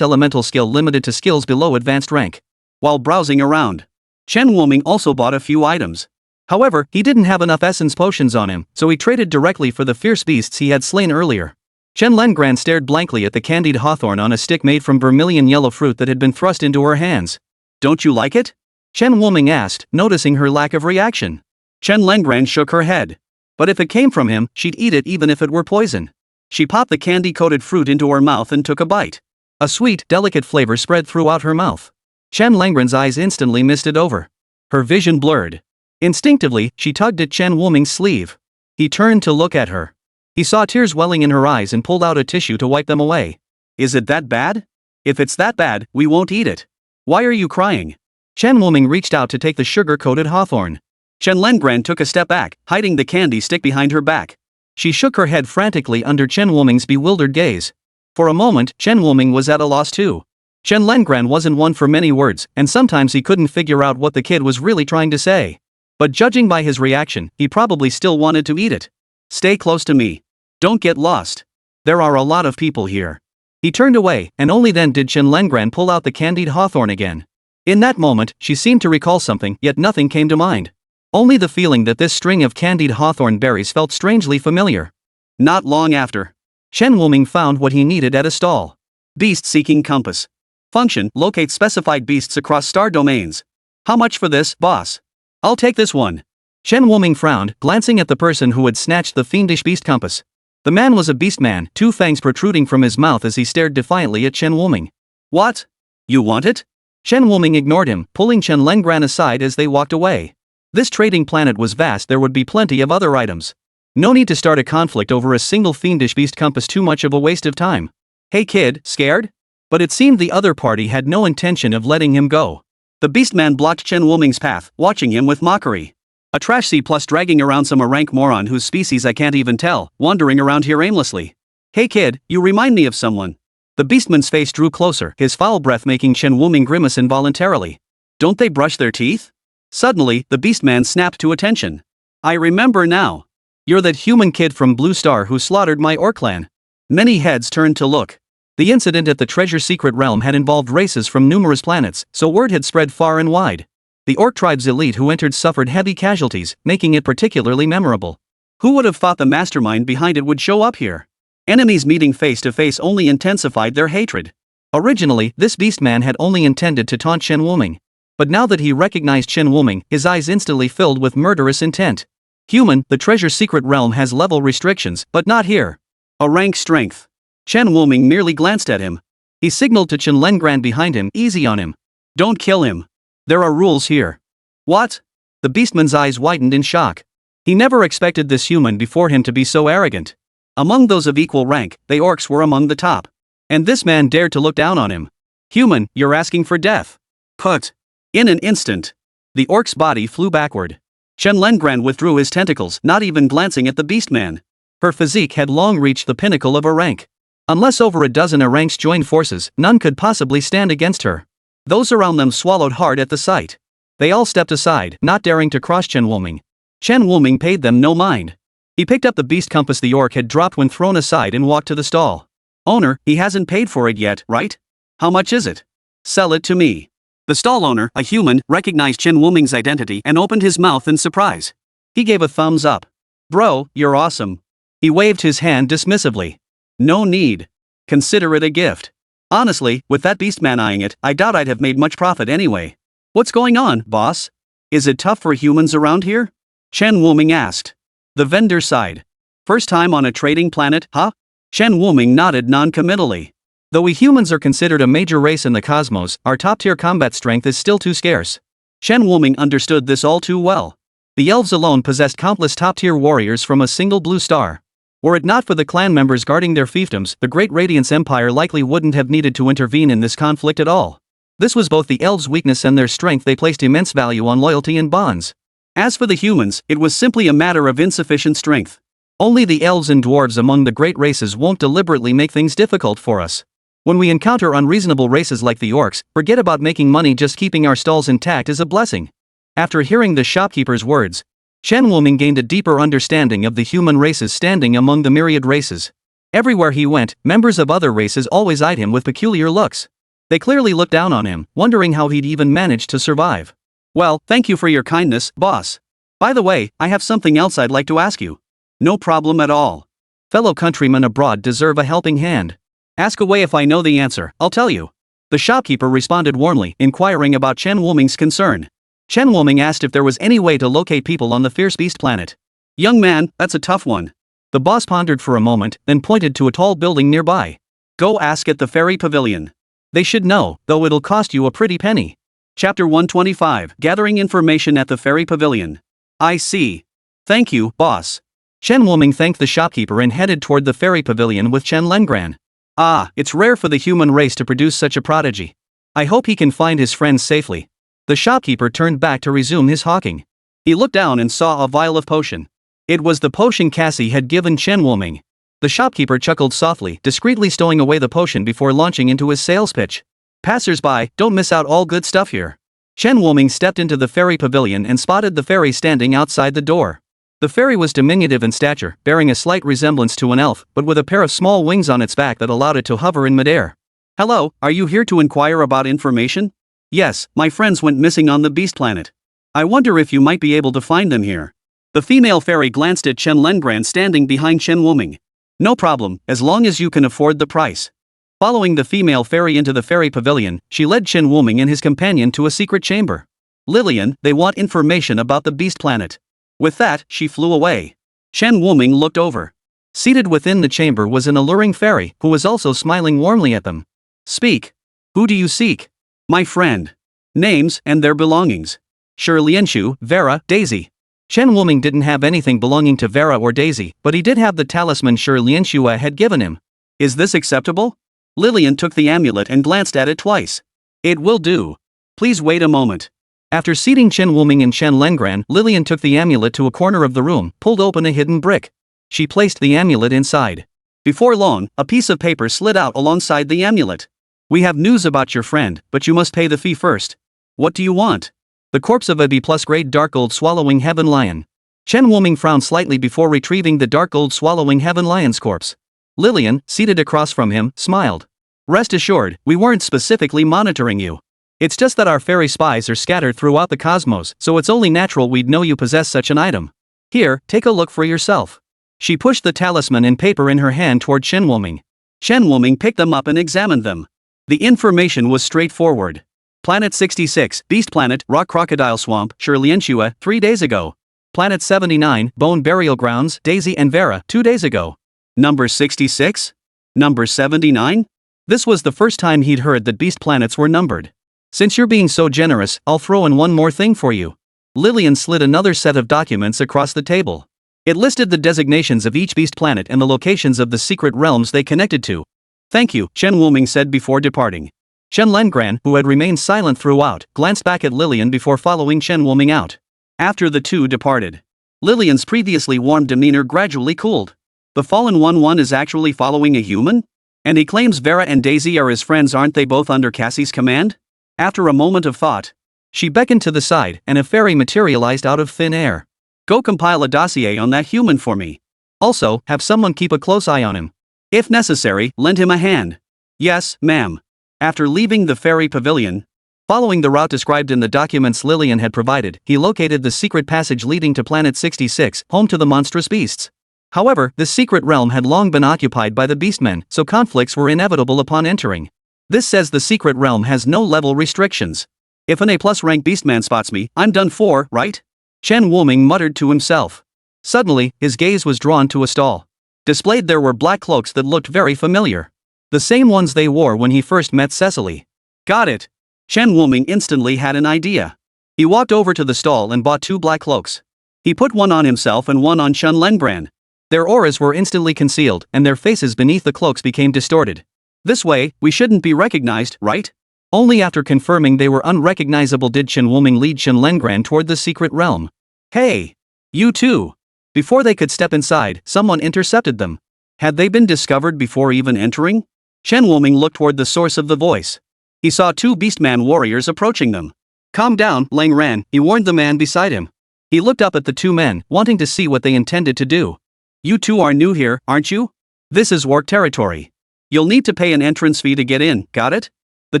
elemental skill limited to skills below advanced rank. While browsing around, Chen Wuming also bought a few items. However, he didn't have enough essence potions on him, so he traded directly for the fierce beasts he had slain earlier. Chen Lengran stared blankly at the candied hawthorn on a stick made from vermilion yellow fruit that had been thrust into her hands. Don't you like it? Chen Wuming asked, noticing her lack of reaction. Chen Lengran shook her head. But if it came from him, she'd eat it even if it were poison. She popped the candy-coated fruit into her mouth and took a bite. A sweet, delicate flavor spread throughout her mouth. Chen Lengran's eyes instantly misted over. Her vision blurred. Instinctively, she tugged at Chen Wuming's sleeve. He turned to look at her. He saw tears welling in her eyes and pulled out a tissue to wipe them away. Is it that bad? If it's that bad, we won't eat it. Why are you crying? Chen Wuming reached out to take the sugar-coated hawthorn. Chen Lengran took a step back, hiding the candy stick behind her back. She shook her head frantically under Chen Wuming's bewildered gaze. For a moment, Chen Wuming was at a loss too. Chen Lengran wasn't one for many words, and sometimes he couldn't figure out what the kid was really trying to say. But judging by his reaction, he probably still wanted to eat it. Stay close to me. Don't get lost. There are a lot of people here. He turned away, and only then did Chen Lengran pull out the candied hawthorn again. In that moment, she seemed to recall something, yet nothing came to mind. Only the feeling that this string of candied hawthorn berries felt strangely familiar. Not long after, Chen Wuming found what he needed at a stall. Beast-seeking compass. Function: locate specified beasts across star domains. How much for this, boss? I'll take this one. Chen Wuming frowned, glancing at the person who had snatched the fiendish beast compass. The man was a beast man, two fangs protruding from his mouth as he stared defiantly at Chen Wuming. What? You want it? Chen Wuming ignored him, pulling Chen Lengran aside as they walked away. This trading planet was vast, there would be plenty of other items. No need to start a conflict over a single fiendish beast compass, too much of a waste of time. Hey kid, scared? But it seemed the other party had no intention of letting him go. The beastman blocked Chen Wuming's path, watching him with mockery. A trash C+ dragging around some rank moron whose species I can't even tell, wandering around here aimlessly. Hey kid, you remind me of someone. The beastman's face drew closer, his foul breath making Chen Wuming grimace involuntarily. Don't they brush their teeth? Suddenly, the beastman snapped to attention. I remember now. You're that human kid from Blue Star who slaughtered my orc clan. Many heads turned to look. The incident at the Treasure Secret Realm had involved races from numerous planets, so word had spread far and wide. The orc tribe's elite who entered suffered heavy casualties, making it particularly memorable. Who would have thought the mastermind behind it would show up here? Enemies meeting face to face only intensified their hatred. Originally, this beastman had only intended to taunt Chen Wuming. But now that he recognized Chen Wuming, his eyes instantly filled with murderous intent. Human, the Treasure Secret Realm has level restrictions, but not here. A rank strength. Chen Wuming merely glanced at him. He signaled to Chen Lengran behind him, easy on him. Don't kill him. There are rules here. What? The beastman's eyes widened in shock. He never expected this human before him to be so arrogant. Among those of equal rank, the orcs were among the top. And this man dared to look down on him. Human, you're asking for death. Put. In an instant, the orc's body flew backward. Chen Lengran withdrew his tentacles, not even glancing at the beastman. Her physique had long reached the pinnacle of her rank. Unless over a dozen ranks joined forces, none could possibly stand against her. Those around them swallowed hard at the sight. They all stepped aside, not daring to cross Chen Wuming. Chen Wuming paid them no mind. He picked up the beast compass the orc had dropped when thrown aside and walked to the stall. Owner, he hasn't paid for it yet, right? How much is it? Sell it to me. The stall owner, a human, recognized Chen Wuming's identity and opened his mouth in surprise. He gave a thumbs up. Bro, you're awesome. He waved his hand dismissively. No need. Consider it a gift. Honestly, with that beastman eyeing it, I doubt I'd have made much profit anyway. What's going on, boss? Is it tough for humans around here? Chen Wuming asked. The vendor sighed. First time on a trading planet, huh? Chen Wuming nodded non-committally. Though we humans are considered a major race in the cosmos, our top-tier combat strength is still too scarce. Chen Wuming understood this all too well. The elves alone possessed countless top-tier warriors from a single blue star. Were it not for the clan members guarding their fiefdoms, the Great Radiance Empire likely wouldn't have needed to intervene in this conflict at all. This was both the elves' weakness and their strength. They placed immense value on loyalty and bonds. As for the humans, it was simply a matter of insufficient strength. Only the elves and dwarves among the great races won't deliberately make things difficult for us. When we encounter unreasonable races like the orcs, forget about making money. Just keeping our stalls intact is a blessing. After hearing the shopkeeper's words, Chen Wuming gained a deeper understanding of the human race's standing among the myriad races. Everywhere he went, members of other races always eyed him with peculiar looks. They clearly looked down on him, wondering how he'd even managed to survive. Well, thank you for your kindness, boss. By the way, I have something else I'd like to ask you. No problem at all. Fellow countrymen abroad deserve a helping hand. Ask away. If I know the answer, I'll tell you. The shopkeeper responded warmly, inquiring about Chen Wuming's concern. Chen Wuming asked if there was any way to locate people on the Fierce Beast planet. Young man, that's a tough one. The boss pondered for a moment, then pointed to a tall building nearby. Go ask at the Fairy Pavilion. They should know, though it'll cost you a pretty penny. Chapter 125, Gathering Information at the Fairy Pavilion. I see. Thank you, boss. Chen Wuming thanked the shopkeeper and headed toward the Fairy Pavilion with Chen Lengran. Ah, it's rare for the human race to produce such a prodigy. I hope he can find his friends safely. The shopkeeper turned back to resume his hawking. He looked down and saw a vial of potion. It was the potion Cassie had given Chen Wuming. The shopkeeper chuckled softly, discreetly stowing away the potion before launching into his sales pitch. Passers-by, don't miss out all good stuff here. Chen Wuming stepped into the fairy pavilion and spotted the fairy standing outside the door. The fairy was diminutive in stature, bearing a slight resemblance to an elf, but with a pair of small wings on its back that allowed it to hover in midair. Hello, are you here to inquire about information? Yes, my friends went missing on the Beast Planet. I wonder if you might be able to find them here. The female fairy glanced at Chen Lengran standing behind Chen Wuming. No problem, as long as you can afford the price. Following the female fairy into the fairy pavilion, she led Chen Wuming and his companion to a secret chamber. Lillian, they want information about the Beast Planet. With that, she flew away. Chen Wuming looked over. Seated within the chamber was an alluring fairy, who was also smiling warmly at them. Speak. Who do you seek? My friend. Names and their belongings. Shi Lianshu, Vera, Daisy. Chen Wuming didn't have anything belonging to Vera or Daisy, but he did have the talisman Shi Lianshu had given him. Is this acceptable? Lillian took the amulet and glanced at it twice. It will do. Please wait a moment. After seating Chen Wuming and Chen Lengran, Lillian took the amulet to a corner of the room, pulled open a hidden brick. She placed the amulet inside. Before long, a piece of paper slid out alongside the amulet. We have news about your friend, but you must pay the fee first. What do you want? The corpse of a B+-grade dark gold swallowing heaven lion. Chen Wuming frowned slightly before retrieving the dark gold swallowing heaven lion's corpse. Lillian, seated across from him, smiled. Rest assured, we weren't specifically monitoring you. It's just that our fairy spies are scattered throughout the cosmos, so it's only natural we'd know you possess such an item. Here, take a look for yourself. She pushed the talisman and paper in her hand toward Chen Wuming. Chen Wuming picked them up and examined them. The information was straightforward. Planet 66, Beast Planet, Rock Crocodile Swamp, Shi Lianshu, 3 days ago. Planet 79, Bone Burial Grounds, Daisy and Vera, 2 days ago. Number 66? Number 79? This was the first time he'd heard that beast planets were numbered. Since you're being so generous, I'll throw in one more thing for you. Lillian slid another set of documents across the table. It listed the designations of each beast planet and the locations of the secret realms they connected to. Thank you, Chen Wuming said before departing. Chen Lengran, who had remained silent throughout, glanced back at Lillian before following Chen Wuming out. After the two departed, Lillian's previously warm demeanor gradually cooled. The Fallen One is actually following a human? And he claims Vera and Daisy are his friends. Aren't they both under Cassie's command? After a moment of thought, she beckoned to the side and a fairy materialized out of thin air. Go compile a dossier on that human for me. Also, have someone keep a close eye on him. If necessary, lend him a hand. Yes, ma'am. After leaving the fairy pavilion, following the route described in the documents Lillian had provided, he located the secret passage leading to Planet 66, home to the monstrous beasts. However, the secret realm had long been occupied by the beastmen, so conflicts were inevitable upon entering. This says the secret realm has no level restrictions. If an A+ rank beastman spots me, I'm done for, right? Chen Wuming muttered to himself. Suddenly, his gaze was drawn to a stall. Displayed there were black cloaks that looked very familiar. The same ones they wore when he first met Cecily. Got it. Chen Wuming instantly had an idea. He walked over to the stall and bought 2 black cloaks. He put one on himself and one on Chen Lengran. Their auras were instantly concealed, and their faces beneath the cloaks became distorted. This way, we shouldn't be recognized, right? Only after confirming they were unrecognizable did Chen Wuming lead Chen Lengran toward the secret realm. Hey! You too! Before they could step inside, someone intercepted them. Had they been discovered before even entering? Chen Wuming looked toward the source of the voice. He saw 2 beastman warriors approaching them. Calm down, Lengran, he warned the man beside him. He looked up at the 2 men, wanting to see what they intended to do. You 2 are new here, aren't you? This is orc territory. You'll need to pay an entrance fee to get in, got it? The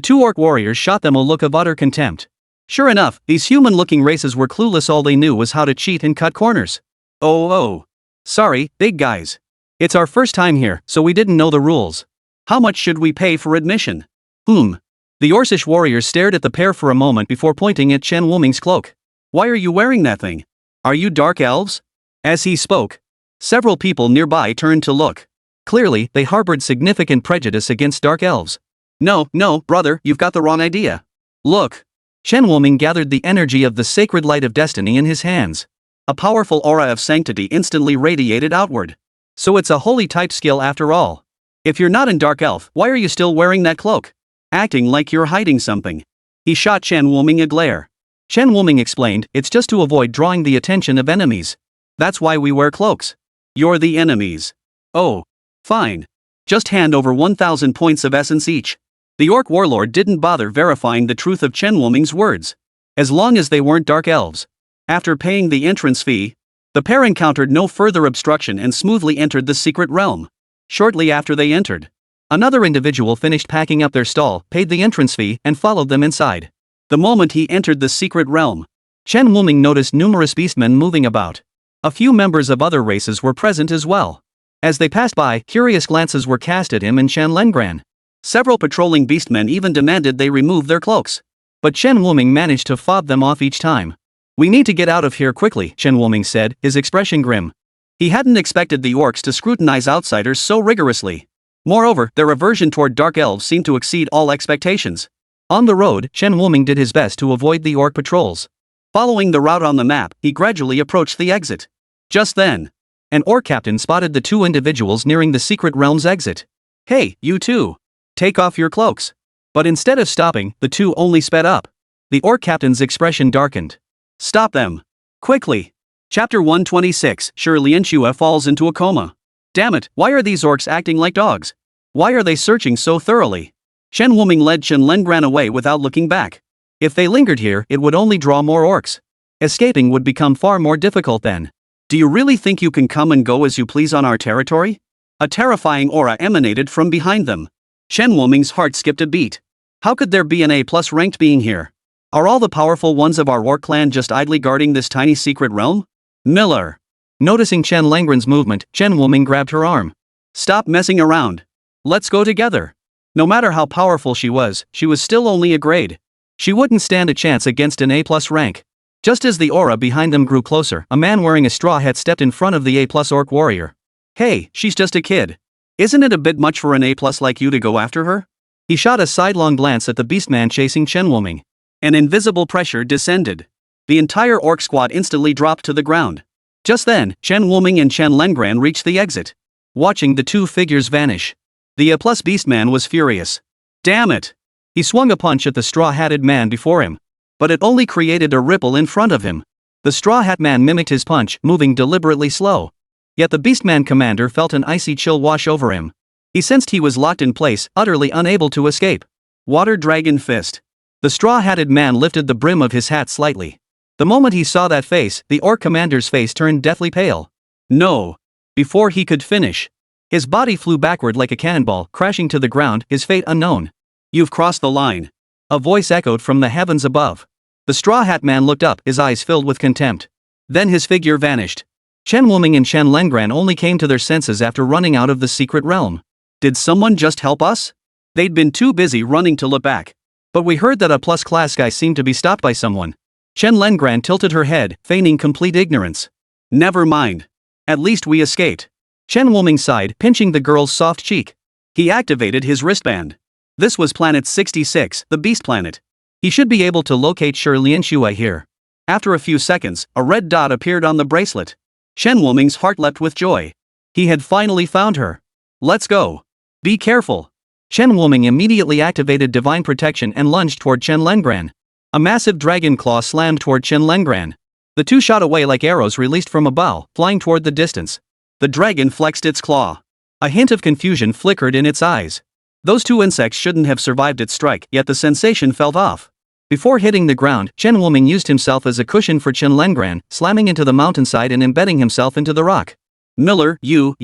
2 orc warriors shot them a look of utter contempt. Sure enough, these human-looking races were clueless. All they knew was how to cheat and cut corners. Oh. Sorry, big guys. It's our first time here, so we didn't know the rules. How much should we pay for admission? The Orcish warriors stared at the pair for a moment before pointing at Chen Wuming's cloak. Why are you wearing that thing? Are you dark elves? As he spoke, several people nearby turned to look. Clearly, they harbored significant prejudice against dark elves. No, brother, you've got the wrong idea. Look. Chen Wuming gathered the energy of the sacred light of destiny in his hands. A powerful aura of sanctity instantly radiated outward. So it's a holy type skill after all. If you're not in dark elf, why are you still wearing that cloak? Acting like you're hiding something. He shot Chen Wuming a glare. Chen Wuming explained, it's just to avoid drawing the attention of enemies. That's why we wear cloaks. You're the enemies. Oh. Fine. Just hand over 1,000 points of essence each. The orc warlord didn't bother verifying the truth of Chen Wuming's words. As long as they weren't dark elves. After paying the entrance fee, the pair encountered no further obstruction and smoothly entered the secret realm. Shortly after they entered, another individual finished packing up their stall, paid the entrance fee, and followed them inside. The moment he entered the secret realm, Chen Wuming noticed numerous beastmen moving about. A few members of other races were present as well. As they passed by, curious glances were cast at him and Chen Lengran. Several patrolling beastmen even demanded they remove their cloaks. But Chen Wuming managed to fob them off each time. We need to get out of here quickly, Chen Wuming said, his expression grim. He hadn't expected the orcs to scrutinize outsiders so rigorously. Moreover, their aversion toward dark elves seemed to exceed all expectations. On the road, Chen Wuming did his best to avoid the orc patrols. Following the route on the map, he gradually approached the exit. Just then, an orc captain spotted the 2 individuals nearing the secret realm's exit. Hey, you 2. Take off your cloaks. But instead of stopping, the 2 only sped up. The orc captain's expression darkened. Stop them. Quickly. Chapter 126, Lianxue falls into a coma. Damn it, why are these orcs acting like dogs? Why are they searching so thoroughly? Chen Wuming led Chen Lengran away without looking back. If they lingered here, it would only draw more orcs. Escaping would become far more difficult then. Do you really think you can come and go as you please on our territory? A terrifying aura emanated from behind them. Chen Wuming's heart skipped a beat. How could there be an A+ ranked being here? Are all the powerful ones of our orc clan just idly guarding this tiny secret realm? Miller. Noticing Chen Lengran's movement, Chen Wuming grabbed her arm. Stop messing around. Let's go together. No matter how powerful she was still only a grade. She wouldn't stand a chance against an A+ rank. Just as the aura behind them grew closer, a man wearing a straw hat stepped in front of the A+ orc warrior. Hey, she's just a kid. Isn't it a bit much for an A+ like you to go after her? He shot a sidelong glance at the beastman chasing Chen Wuming. An invisible pressure descended. The entire orc squad instantly dropped to the ground. Just then, Chen Wuming and Chen Lengran reached the exit. Watching the 2 figures vanish, the A+ beastman was furious. Damn it! He swung a punch at the straw-hatted man before him. But it only created a ripple in front of him. The straw hat man mimicked his punch, moving deliberately slow. Yet the beastman commander felt an icy chill wash over him. He sensed he was locked in place, utterly unable to escape. Water Dragon Fist. The straw-hatted man lifted the brim of his hat slightly. The moment he saw that face, the orc commander's face turned deathly pale. No. Before he could finish, his body flew backward like a cannonball, crashing to the ground, his fate unknown. You've crossed the line. A voice echoed from the heavens above. The straw hat man looked up, his eyes filled with contempt. Then his figure vanished. Chen Wuming and Chen Lengran only came to their senses after running out of the secret realm. Did someone just help us? They'd been too busy running to look back. But we heard that a plus class guy seemed to be stopped by someone. Chen Lengran tilted her head, feigning complete ignorance. Never mind. At least we escaped. Chen Wuming sighed, pinching the girl's soft cheek. He activated his wristband. This was planet 66, the Beast Planet. He should be able to locate Shi Lianxue here. After a few seconds, a red dot appeared on the bracelet. Chen Wuming's heart leapt with joy. He had finally found her. Let's go. Be careful. Chen Wuming immediately activated divine protection and lunged toward Chen Lengran. A massive dragon claw slammed toward Chen Lengran. The two shot away like arrows released from a bow, flying toward the distance. The dragon flexed its claw. A hint of confusion flickered in its eyes. Those two insects shouldn't have survived its strike, yet the sensation felt off. Before hitting the ground, Chen Wuming used himself as a cushion for Chen Lengran, slamming into the mountainside and embedding himself into the rock. Miller, you.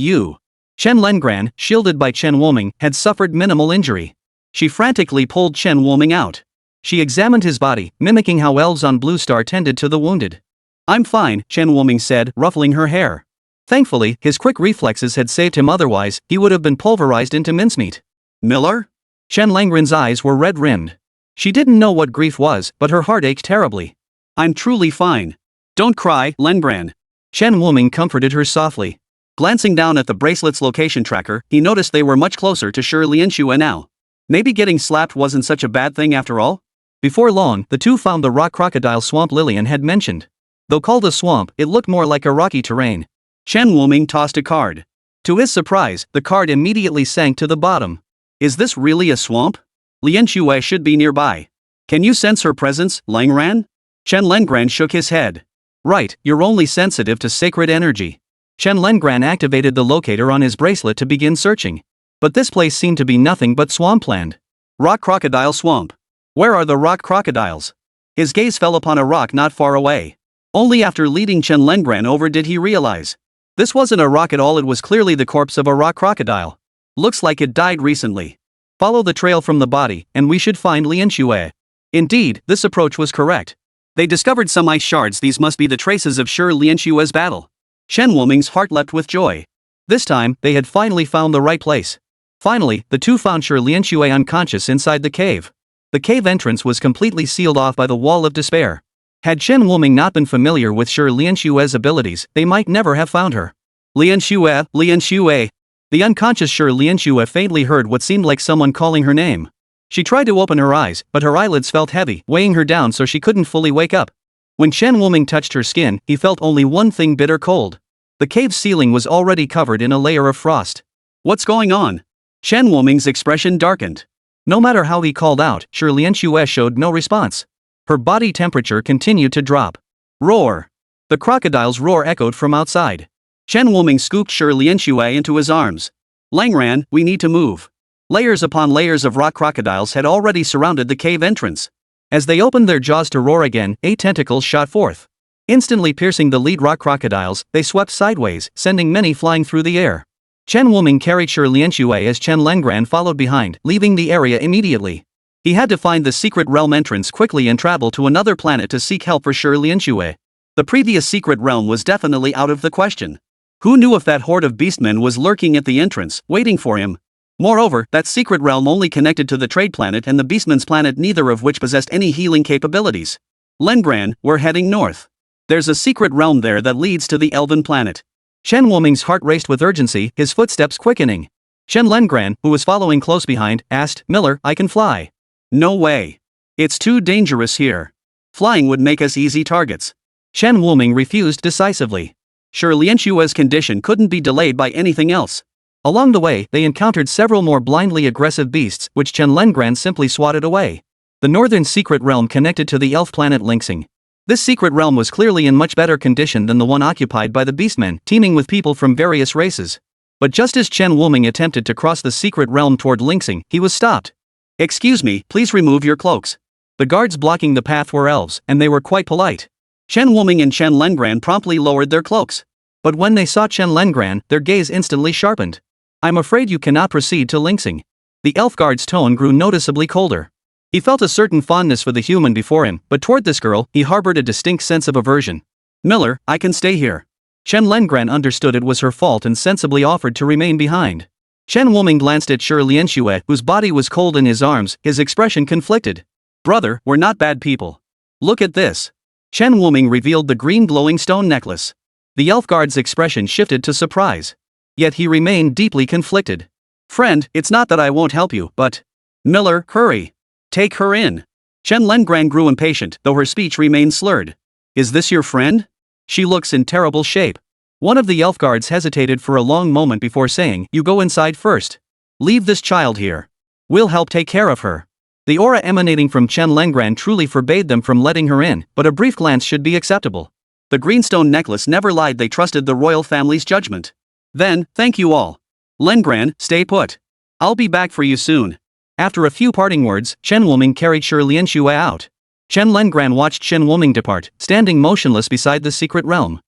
Chen Lengran, shielded by Chen Wuming, had suffered minimal injury. She frantically pulled Chen Wuming out. She examined his body, mimicking how elves on Blue Star tended to the wounded. I'm fine, Chen Wuming said, ruffling her hair. Thankfully, his quick reflexes had saved him, otherwise, he would have been pulverized into mincemeat. Miller? Chen Lengran's eyes were red-rimmed. She didn't know what grief was, but her heart ached terribly. I'm truly fine. Don't cry, Lengran. Chen Wuming comforted her softly. Glancing down at the bracelet's location tracker, he noticed they were much closer to Shi Lianxue now. Maybe getting slapped wasn't such a bad thing after all? Before long, the two found the rock crocodile swamp Lillian had mentioned. Though called a swamp, it looked more like a rocky terrain. Chen Wuming tossed a card. To his surprise, the card immediately sank to the bottom. Is this really a swamp? Lianxue should be nearby. Can you sense her presence, Lengran? Chen Lengran shook his head. Right, you're only sensitive to sacred energy. Chen Lengran activated the locator on his bracelet to begin searching. But this place seemed to be nothing but swampland. Rock crocodile swamp. Where are the rock crocodiles? His gaze fell upon a rock not far away. Only after leading Chen Lengran over did he realize. This wasn't a rock at all, it was clearly the corpse of a rock crocodile. Looks like it died recently. Follow the trail from the body, and we should find Lianxue. Indeed, this approach was correct. They discovered some ice shards, these must be the traces of Shi Lianxue's battle. Chen Wuming's heart leapt with joy. This time, they had finally found the right place. Finally, the two found Shi Lianxue unconscious inside the cave. The cave entrance was completely sealed off by the Wall of Despair. Had Chen Wuming not been familiar with Shi Lianxue's abilities, they might never have found her. Lianxue. The unconscious Shi Lianxue faintly heard what seemed like someone calling her name. She tried to open her eyes, but her eyelids felt heavy, weighing her down so she couldn't fully wake up. When Chen Wuming touched her skin, he felt only one thing: bitter cold. The cave ceiling was already covered in a layer of frost. What's going on? Chen Wuming's expression darkened. No matter how he called out, Shi Lianxue showed no response. Her body temperature continued to drop. Roar! The crocodile's roar echoed from outside. Chen Wuming scooped Shi Lianxue into his arms. Lengran, we need to move. Layers upon layers of rock crocodiles had already surrounded the cave entrance. As they opened their jaws to roar again, 8 tentacles shot forth. Instantly piercing the lead rock crocodiles, they swept sideways, sending many flying through the air. Chen Wuming carried Shi Lianxue as Chen Lengran followed behind, leaving the area immediately. He had to find the secret realm entrance quickly and travel to another planet to seek help for Shi Lianxue. The previous secret realm was definitely out of the question. Who knew if that horde of beastmen was lurking at the entrance, waiting for him? Moreover, that secret realm only connected to the trade planet and the beastmen's planet, neither of which possessed any healing capabilities. Lengran, we're heading north. There's a secret realm there that leads to the elven planet. Chen Wuming's heart raced with urgency, his footsteps quickening. Chen Lengran, who was following close behind, asked, Miller, I can fly. No way. It's too dangerous here. Flying would make us easy targets. Chen Wuming refused decisively. Shi Lianxue's condition couldn't be delayed by anything else. Along the way, they encountered several more blindly aggressive beasts, which Chen Lengran simply swatted away. The northern secret realm connected to the elf planet Linxing. This secret realm was clearly in much better condition than the one occupied by the beastmen, teeming with people from various races. But just as Chen Wuming attempted to cross the secret realm toward Linxing, he was stopped. Excuse me, please remove your cloaks. The guards blocking the path were elves, and they were quite polite. Chen Wuming and Chen Lengran promptly lowered their cloaks. But when they saw Chen Lengran, their gaze instantly sharpened. I'm afraid you cannot proceed to Linxing. The elf guard's tone grew noticeably colder. He felt a certain fondness for the human before him, but toward this girl, he harbored a distinct sense of aversion. Miller, I can stay here. Chen Lengran understood it was her fault and sensibly offered to remain behind. Chen Wuming glanced at Shi Lianxue, whose body was cold in his arms, his expression conflicted. Brother, we're not bad people. Look at this. Chen Wuming revealed the green glowing stone necklace. The elf guard's expression shifted to surprise. Yet he remained deeply conflicted. Friend, it's not that I won't help you, but... Miller, hurry. Take her in. Chen Lengran grew impatient, though her speech remained slurred. Is this your friend? She looks in terrible shape. One of the elf guards hesitated for a long moment before saying, You go inside first. Leave this child here. We'll help take care of her. The aura emanating from Chen Lengran truly forbade them from letting her in, but a brief glance should be acceptable. The greenstone necklace never lied, they trusted the royal family's judgment. Then, thank you all. Lengran, stay put. I'll be back for you soon. After a few parting words, Chen Wuming carried Shi Lianxue out. Chen Lengran watched Chen Wuming depart, standing motionless beside the secret realm.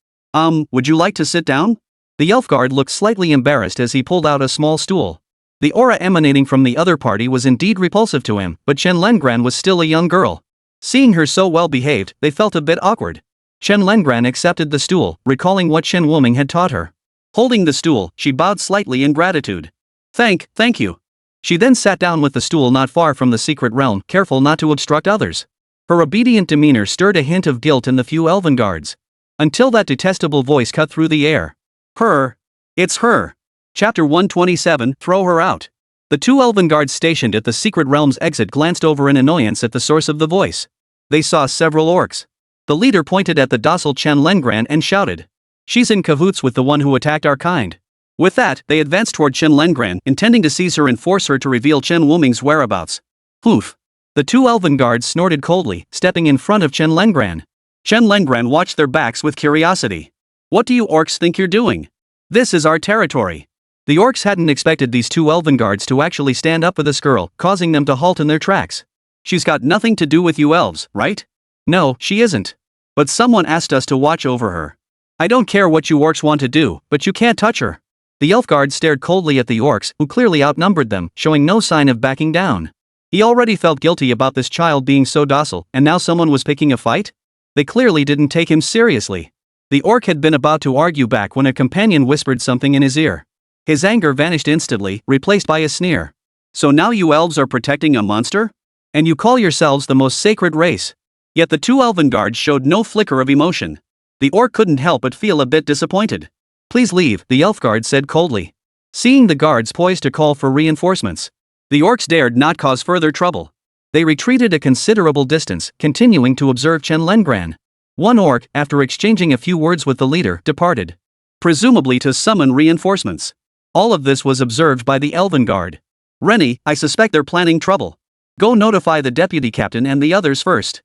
Would you like to sit down? The elf guard looked slightly embarrassed as he pulled out a small stool. The aura emanating from the other party was indeed repulsive to him, but Chen Lengran was still a young girl. Seeing her so well behaved, they felt a bit awkward. Chen Lengran accepted the stool, recalling what Chen Wuming had taught her. Holding the stool, she bowed slightly in gratitude. Thank you. She then sat down with the stool not far from the secret realm, careful not to obstruct others. Her obedient demeanor stirred a hint of guilt in the few elven guards. Until that detestable voice cut through the air. Her. It's her. Chapter 127, Throw her out. The two elven guards stationed at the secret realm's exit glanced over in annoyance at the source of the voice. They saw several orcs. The leader pointed at the docile Chen Lengran and shouted. She's in cahoots with the one who attacked our kind. With that, they advanced toward Chen Lengran, intending to seize her and force her to reveal Chen Wuming's whereabouts. Poof. The two elven guards snorted coldly, stepping in front of Chen Lengran. Chen Lengran watched their backs with curiosity. What do you orcs think you're doing? This is our territory. The orcs hadn't expected these two elven guards to actually stand up for this girl, causing them to halt in their tracks. She's got nothing to do with you elves, right? No, she isn't. But someone asked us to watch over her. I don't care what you orcs want to do, but you can't touch her. The elf guard stared coldly at the orcs, who clearly outnumbered them, showing no sign of backing down. He already felt guilty about this child being so docile, and now someone was picking a fight? They clearly didn't take him seriously. The orc had been about to argue back when a companion whispered something in his ear. His anger vanished instantly, replaced by a sneer. So now you elves are protecting a monster? And you call yourselves the most sacred race? Yet the two elven guards showed no flicker of emotion. The orc couldn't help but feel a bit disappointed. Please leave, the elf guard said coldly. Seeing the guards poised to call for reinforcements, the orcs dared not cause further trouble. They retreated a considerable distance, continuing to observe Chen Lengran. One orc, after exchanging a few words with the leader, departed. Presumably to summon reinforcements. All of this was observed by the elven guard. Rennie, I suspect they're planning trouble. Go notify the deputy captain and the others first.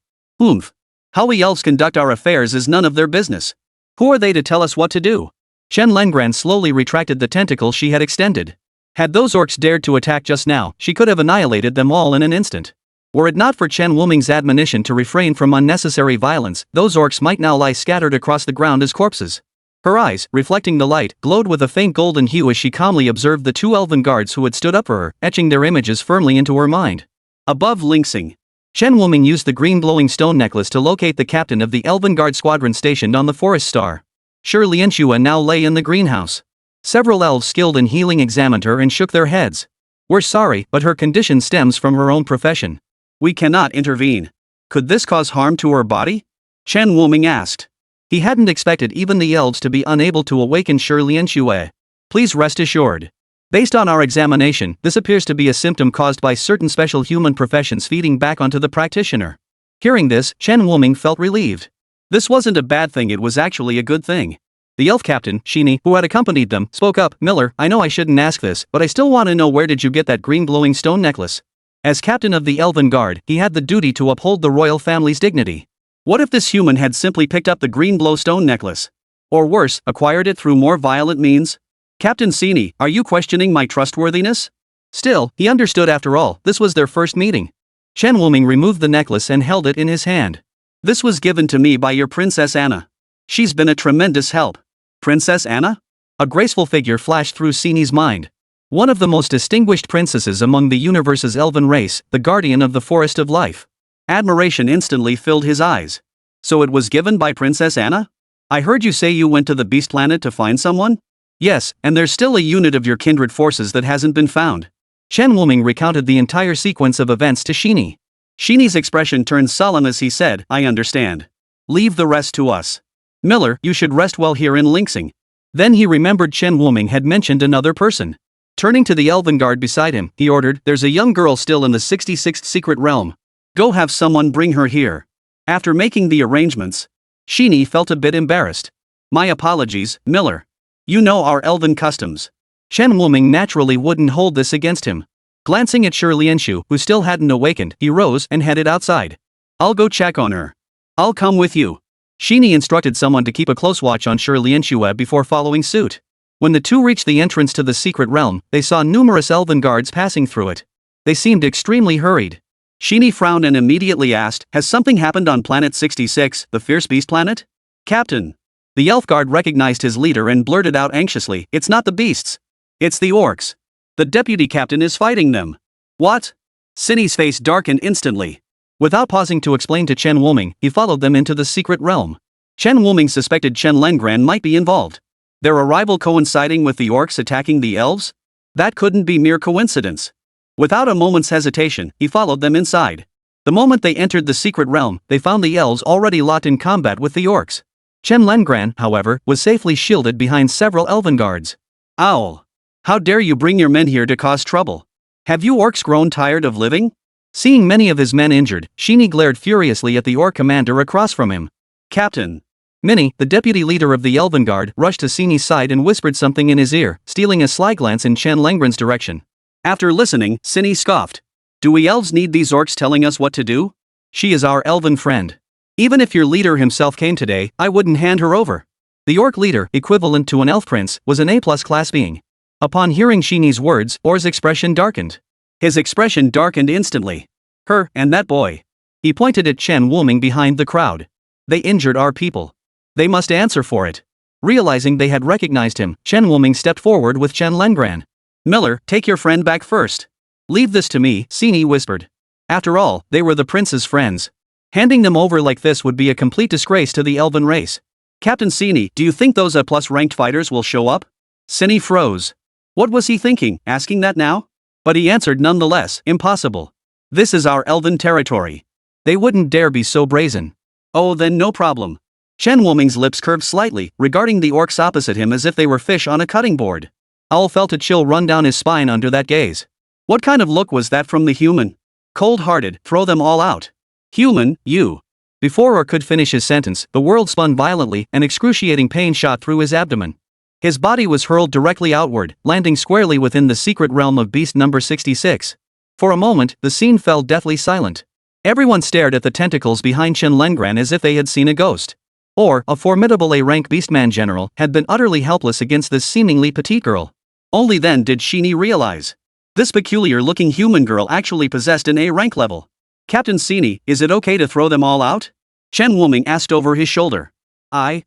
How we elves conduct our affairs is none of their business. Who are they to tell us what to do? Chen Lengran slowly retracted the tentacle she had extended. Had those orcs dared to attack just now, she could have annihilated them all in an instant. Were it not for Chen Wuming's admonition to refrain from unnecessary violence, those orcs might now lie scattered across the ground as corpses. Her eyes, reflecting the light, glowed with a faint golden hue as she calmly observed the two elven guards who had stood up for her, etching their images firmly into her mind. Above Linxing, Chen Wuming used the green glowing stone necklace to locate the captain of the elven guard squadron stationed on the forest star. Shi Lianxue now lay in the greenhouse. Several elves skilled in healing examined her and shook their heads. We're sorry, but her condition stems from her own profession. We cannot intervene. Could this cause harm to her body? Chen Wuming asked. He hadn't expected even the elves to be unable to awaken Shi Lianxue. Please rest assured. Based on our examination, this appears to be a symptom caused by certain special human professions feeding back onto the practitioner. Hearing this, Chen Wuming felt relieved. This wasn't a bad thing, it was actually a good thing. The elf captain, Shini, who had accompanied them, spoke up. Miller, I know I shouldn't ask this, but I still want to know, where did you get that green glowing stone necklace? As captain of the Elven Guard, he had the duty to uphold the royal family's dignity. What if this human had simply picked up the green glowstone necklace? Or worse, acquired it through more violent means? Captain Shini, are you questioning my trustworthiness? Still, he understood, after all, this was their first meeting. Chen Wuming removed the necklace and held it in his hand. This was given to me by your Princess Anna. She's been a tremendous help. Princess Anna? A graceful figure flashed through Shini's mind. One of the most distinguished princesses among the universe's elven race, the guardian of the Forest of Life. Admiration instantly filled his eyes. So it was given by Princess Anna? I heard you say you went to the Beast Planet to find someone? Yes, and there's still a unit of your kindred forces that hasn't been found. Chen Wuming recounted the entire sequence of events to Shini. Shini's expression turned sullen as he said, I understand. Leave the rest to us. Miller, you should rest well here in Linxing. Then he remembered Chen Wuming had mentioned another person. Turning to the elven guard beside him, he ordered, there's a young girl still in the 66th secret realm. Go have someone bring her here. After making the arrangements, Shini felt a bit embarrassed. My apologies, Miller. You know our elven customs. Chen Wuming naturally wouldn't hold this against him. Glancing at Shi Lianshu, who still hadn't awakened, he rose and headed outside. I'll go check on her. I'll come with you. Shini instructed someone to keep a close watch on Shi Lianshu before following suit. When the two reached the entrance to the secret realm, they saw numerous elven guards passing through it. They seemed extremely hurried. Shini frowned and immediately asked, has something happened on Planet 66, the Fierce Beast Planet? Captain. The elf guard recognized his leader and blurted out anxiously, it's not the beasts. It's the orcs. The deputy captain is fighting them. What? Shini's face darkened instantly. Without pausing to explain to Chen Wuming, he followed them into the secret realm. Chen Wuming suspected Chen Lengran might be involved. Their arrival coinciding with the orcs attacking the elves? That couldn't be mere coincidence. Without a moment's hesitation, he followed them inside. The moment they entered the secret realm, they found the elves already locked in combat with the orcs. Chen Lengran, however, was safely shielded behind several elven guards. Owl! How dare you bring your men here to cause trouble? Have you orcs grown tired of living? Seeing many of his men injured, Shini glared furiously at the orc commander across from him. Captain. Minnie, the deputy leader of the elven guard, rushed to Shini's side and whispered something in his ear, stealing a sly glance in Chen Lengran's direction. After listening, Shini scoffed. Do we elves need these orcs telling us what to do? She is our elven friend. Even if your leader himself came today, I wouldn't hand her over. The orc leader, equivalent to an elf prince, was an A+ class being. Upon hearing Shini's words, Or's expression darkened. His expression darkened instantly. Her, and that boy. He pointed at Chen Wuming behind the crowd. They injured our people. They must answer for it. Realizing they had recognized him, Chen Wuming stepped forward with Chen Lengran. Miller, take your friend back first. Leave this to me, Shini whispered. After all, they were the prince's friends. Handing them over like this would be a complete disgrace to the elven race. Captain Shini, do you think those A+ ranked fighters will show up? Shini froze. What was he thinking, asking that now? But he answered nonetheless, impossible. This is our elven territory. They wouldn't dare be so brazen. Oh, then no problem. Chen Wuming's lips curved slightly, regarding the orcs opposite him as if they were fish on a cutting board. Owl felt a chill run down his spine under that gaze. What kind of look was that from the human? Cold-hearted, throw them all out. Human, you. Before Or could finish his sentence, the world spun violently and excruciating pain shot through his abdomen. His body was hurled directly outward, landing squarely within the secret realm of beast number 66. For a moment, the scene fell deathly silent. Everyone stared at the tentacles behind Chen Lengran as if they had seen a ghost. Or, a formidable A-rank beastman general, had been utterly helpless against this seemingly petite girl. Only then did Shini realize. This peculiar-looking human girl actually possessed an A-rank level. Captain Shini, is it okay to throw them all out? Chen Wuming asked over his shoulder. I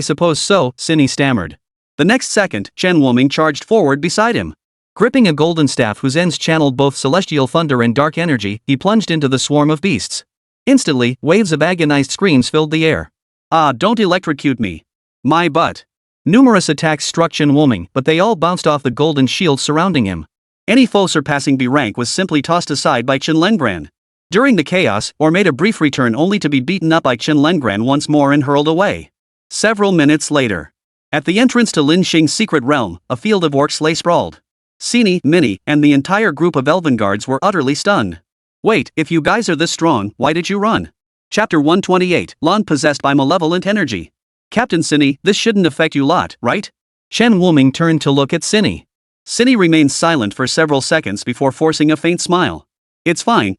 suppose so, Shini stammered. The next second, Chen Wuming charged forward beside him. Gripping a golden staff whose ends channeled both celestial thunder and dark energy, he plunged into the swarm of beasts. Instantly, waves of agonized screams filled the air. Ah, don't electrocute me. My butt. Numerous attacks struck Chen Wuming, but they all bounced off the golden shield surrounding him. Any foe surpassing B rank was simply tossed aside by Chen Lengran. During the chaos, Or made a brief return only to be beaten up by Chen Lengran once more and hurled away. Several minutes later. At the entrance to Linxing's secret realm, a field of orcs lay sprawled. Shini, Minnie, and the entire group of elven guards were utterly stunned. Wait, if you guys are this strong, why did you run? Chapter 128, Land possessed by malevolent energy. Captain Shini, this shouldn't affect you lot, right? Chen Wuming turned to look at Shini. Shini remained silent for several seconds before forcing a faint smile. It's fine.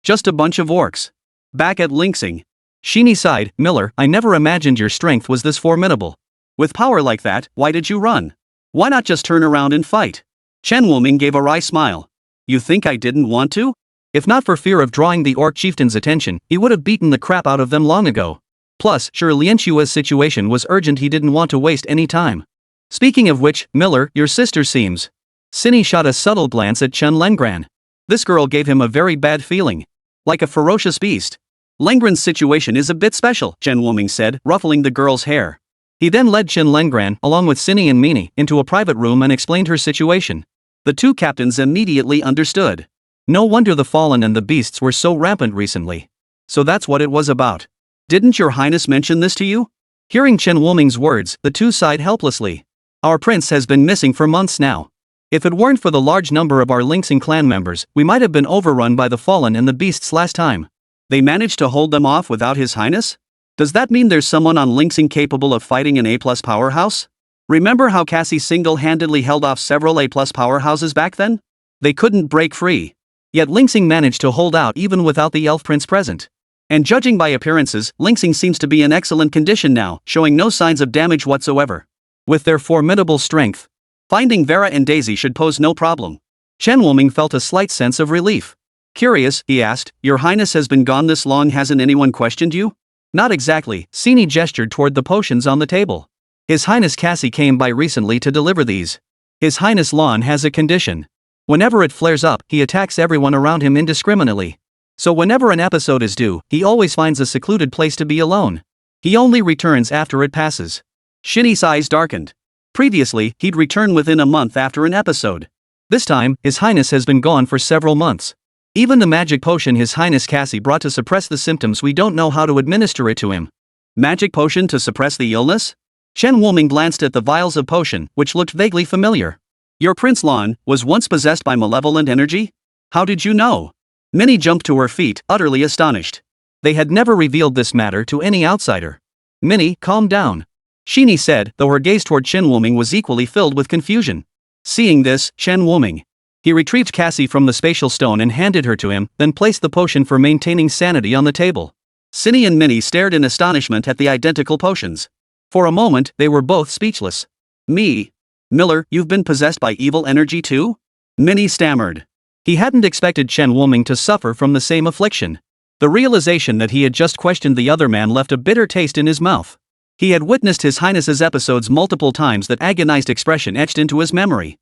Just a bunch of orcs. Back at Linxing. Shini sighed, Miller, I never imagined your strength was this formidable. With power like that, why did you run? Why not just turn around and fight? Chen Wuming gave a wry smile. You think I didn't want to? If not for fear of drawing the orc chieftain's attention, he would have beaten the crap out of them long ago. Plus, Shi Lianshua's situation was urgent, he didn't want to waste any time. Speaking of which, Miller, your sister seems. Shini shot a subtle glance at Chen Lengran. This girl gave him a very bad feeling. Like a ferocious beast. Lengren's situation is a bit special, Chen Wuming said, ruffling the girl's hair. He then led Chen Lengran, along with Cinny and Mini, into a private room and explained her situation. The two captains immediately understood. No wonder the fallen and the beasts were so rampant recently. So that's what it was about. Didn't your highness mention this to you? Hearing Chen Wuming's words, the two sighed helplessly. Our prince has been missing for months now. If it weren't for the large number of our Linxing clan members, we might have been overrun by the fallen and the beasts last time. They managed to hold them off without his highness? Does that mean there's someone on Linxing capable of fighting an A+ powerhouse? Remember how Cassie single-handedly held off several A+ powerhouses back then? They couldn't break free. Yet Linxing managed to hold out even without the elf prince present. And judging by appearances, Linxing seems to be in excellent condition now, showing no signs of damage whatsoever. With their formidable strength, finding Vera and Daisy should pose no problem. Chen Wuming felt a slight sense of relief. Curious, he asked, your highness has been gone this long, hasn't anyone questioned you? Not exactly, Cinny gestured toward the potions on the table. His Highness Cassie came by recently to deliver these. His Highness Lon has a condition. Whenever it flares up, he attacks everyone around him indiscriminately. So whenever an episode is due, he always finds a secluded place to be alone. He only returns after it passes. Shinny's eyes darkened. Previously, he'd return within a month after an episode. This time, His Highness has been gone for several months. Even the magic potion His Highness Cassie brought to suppress the symptoms, we don't know how to administer it to him. Magic potion to suppress the illness? Chen Wuming glanced at the vials of potion, which looked vaguely familiar. Your Prince Lon was once possessed by malevolent energy? How did you know? Minnie jumped to her feet, utterly astonished. They had never revealed this matter to any outsider. Minnie, calm down. Shinny said, though her gaze toward Chen Wuming was equally filled with confusion. Seeing this, Chen Wuming. He retrieved Cassie from the spatial stone and handed her to him, then placed the potion for maintaining sanity on the table. Cinny and Minnie stared in astonishment at the identical potions. For a moment, they were both speechless. Me? Miller, you've been possessed by evil energy too? Minnie stammered. He hadn't expected Chen Wuming to suffer from the same affliction. The realization that he had just questioned the other man left a bitter taste in his mouth. He had witnessed His Highness's episodes multiple times, that agonized expression etched into his memory.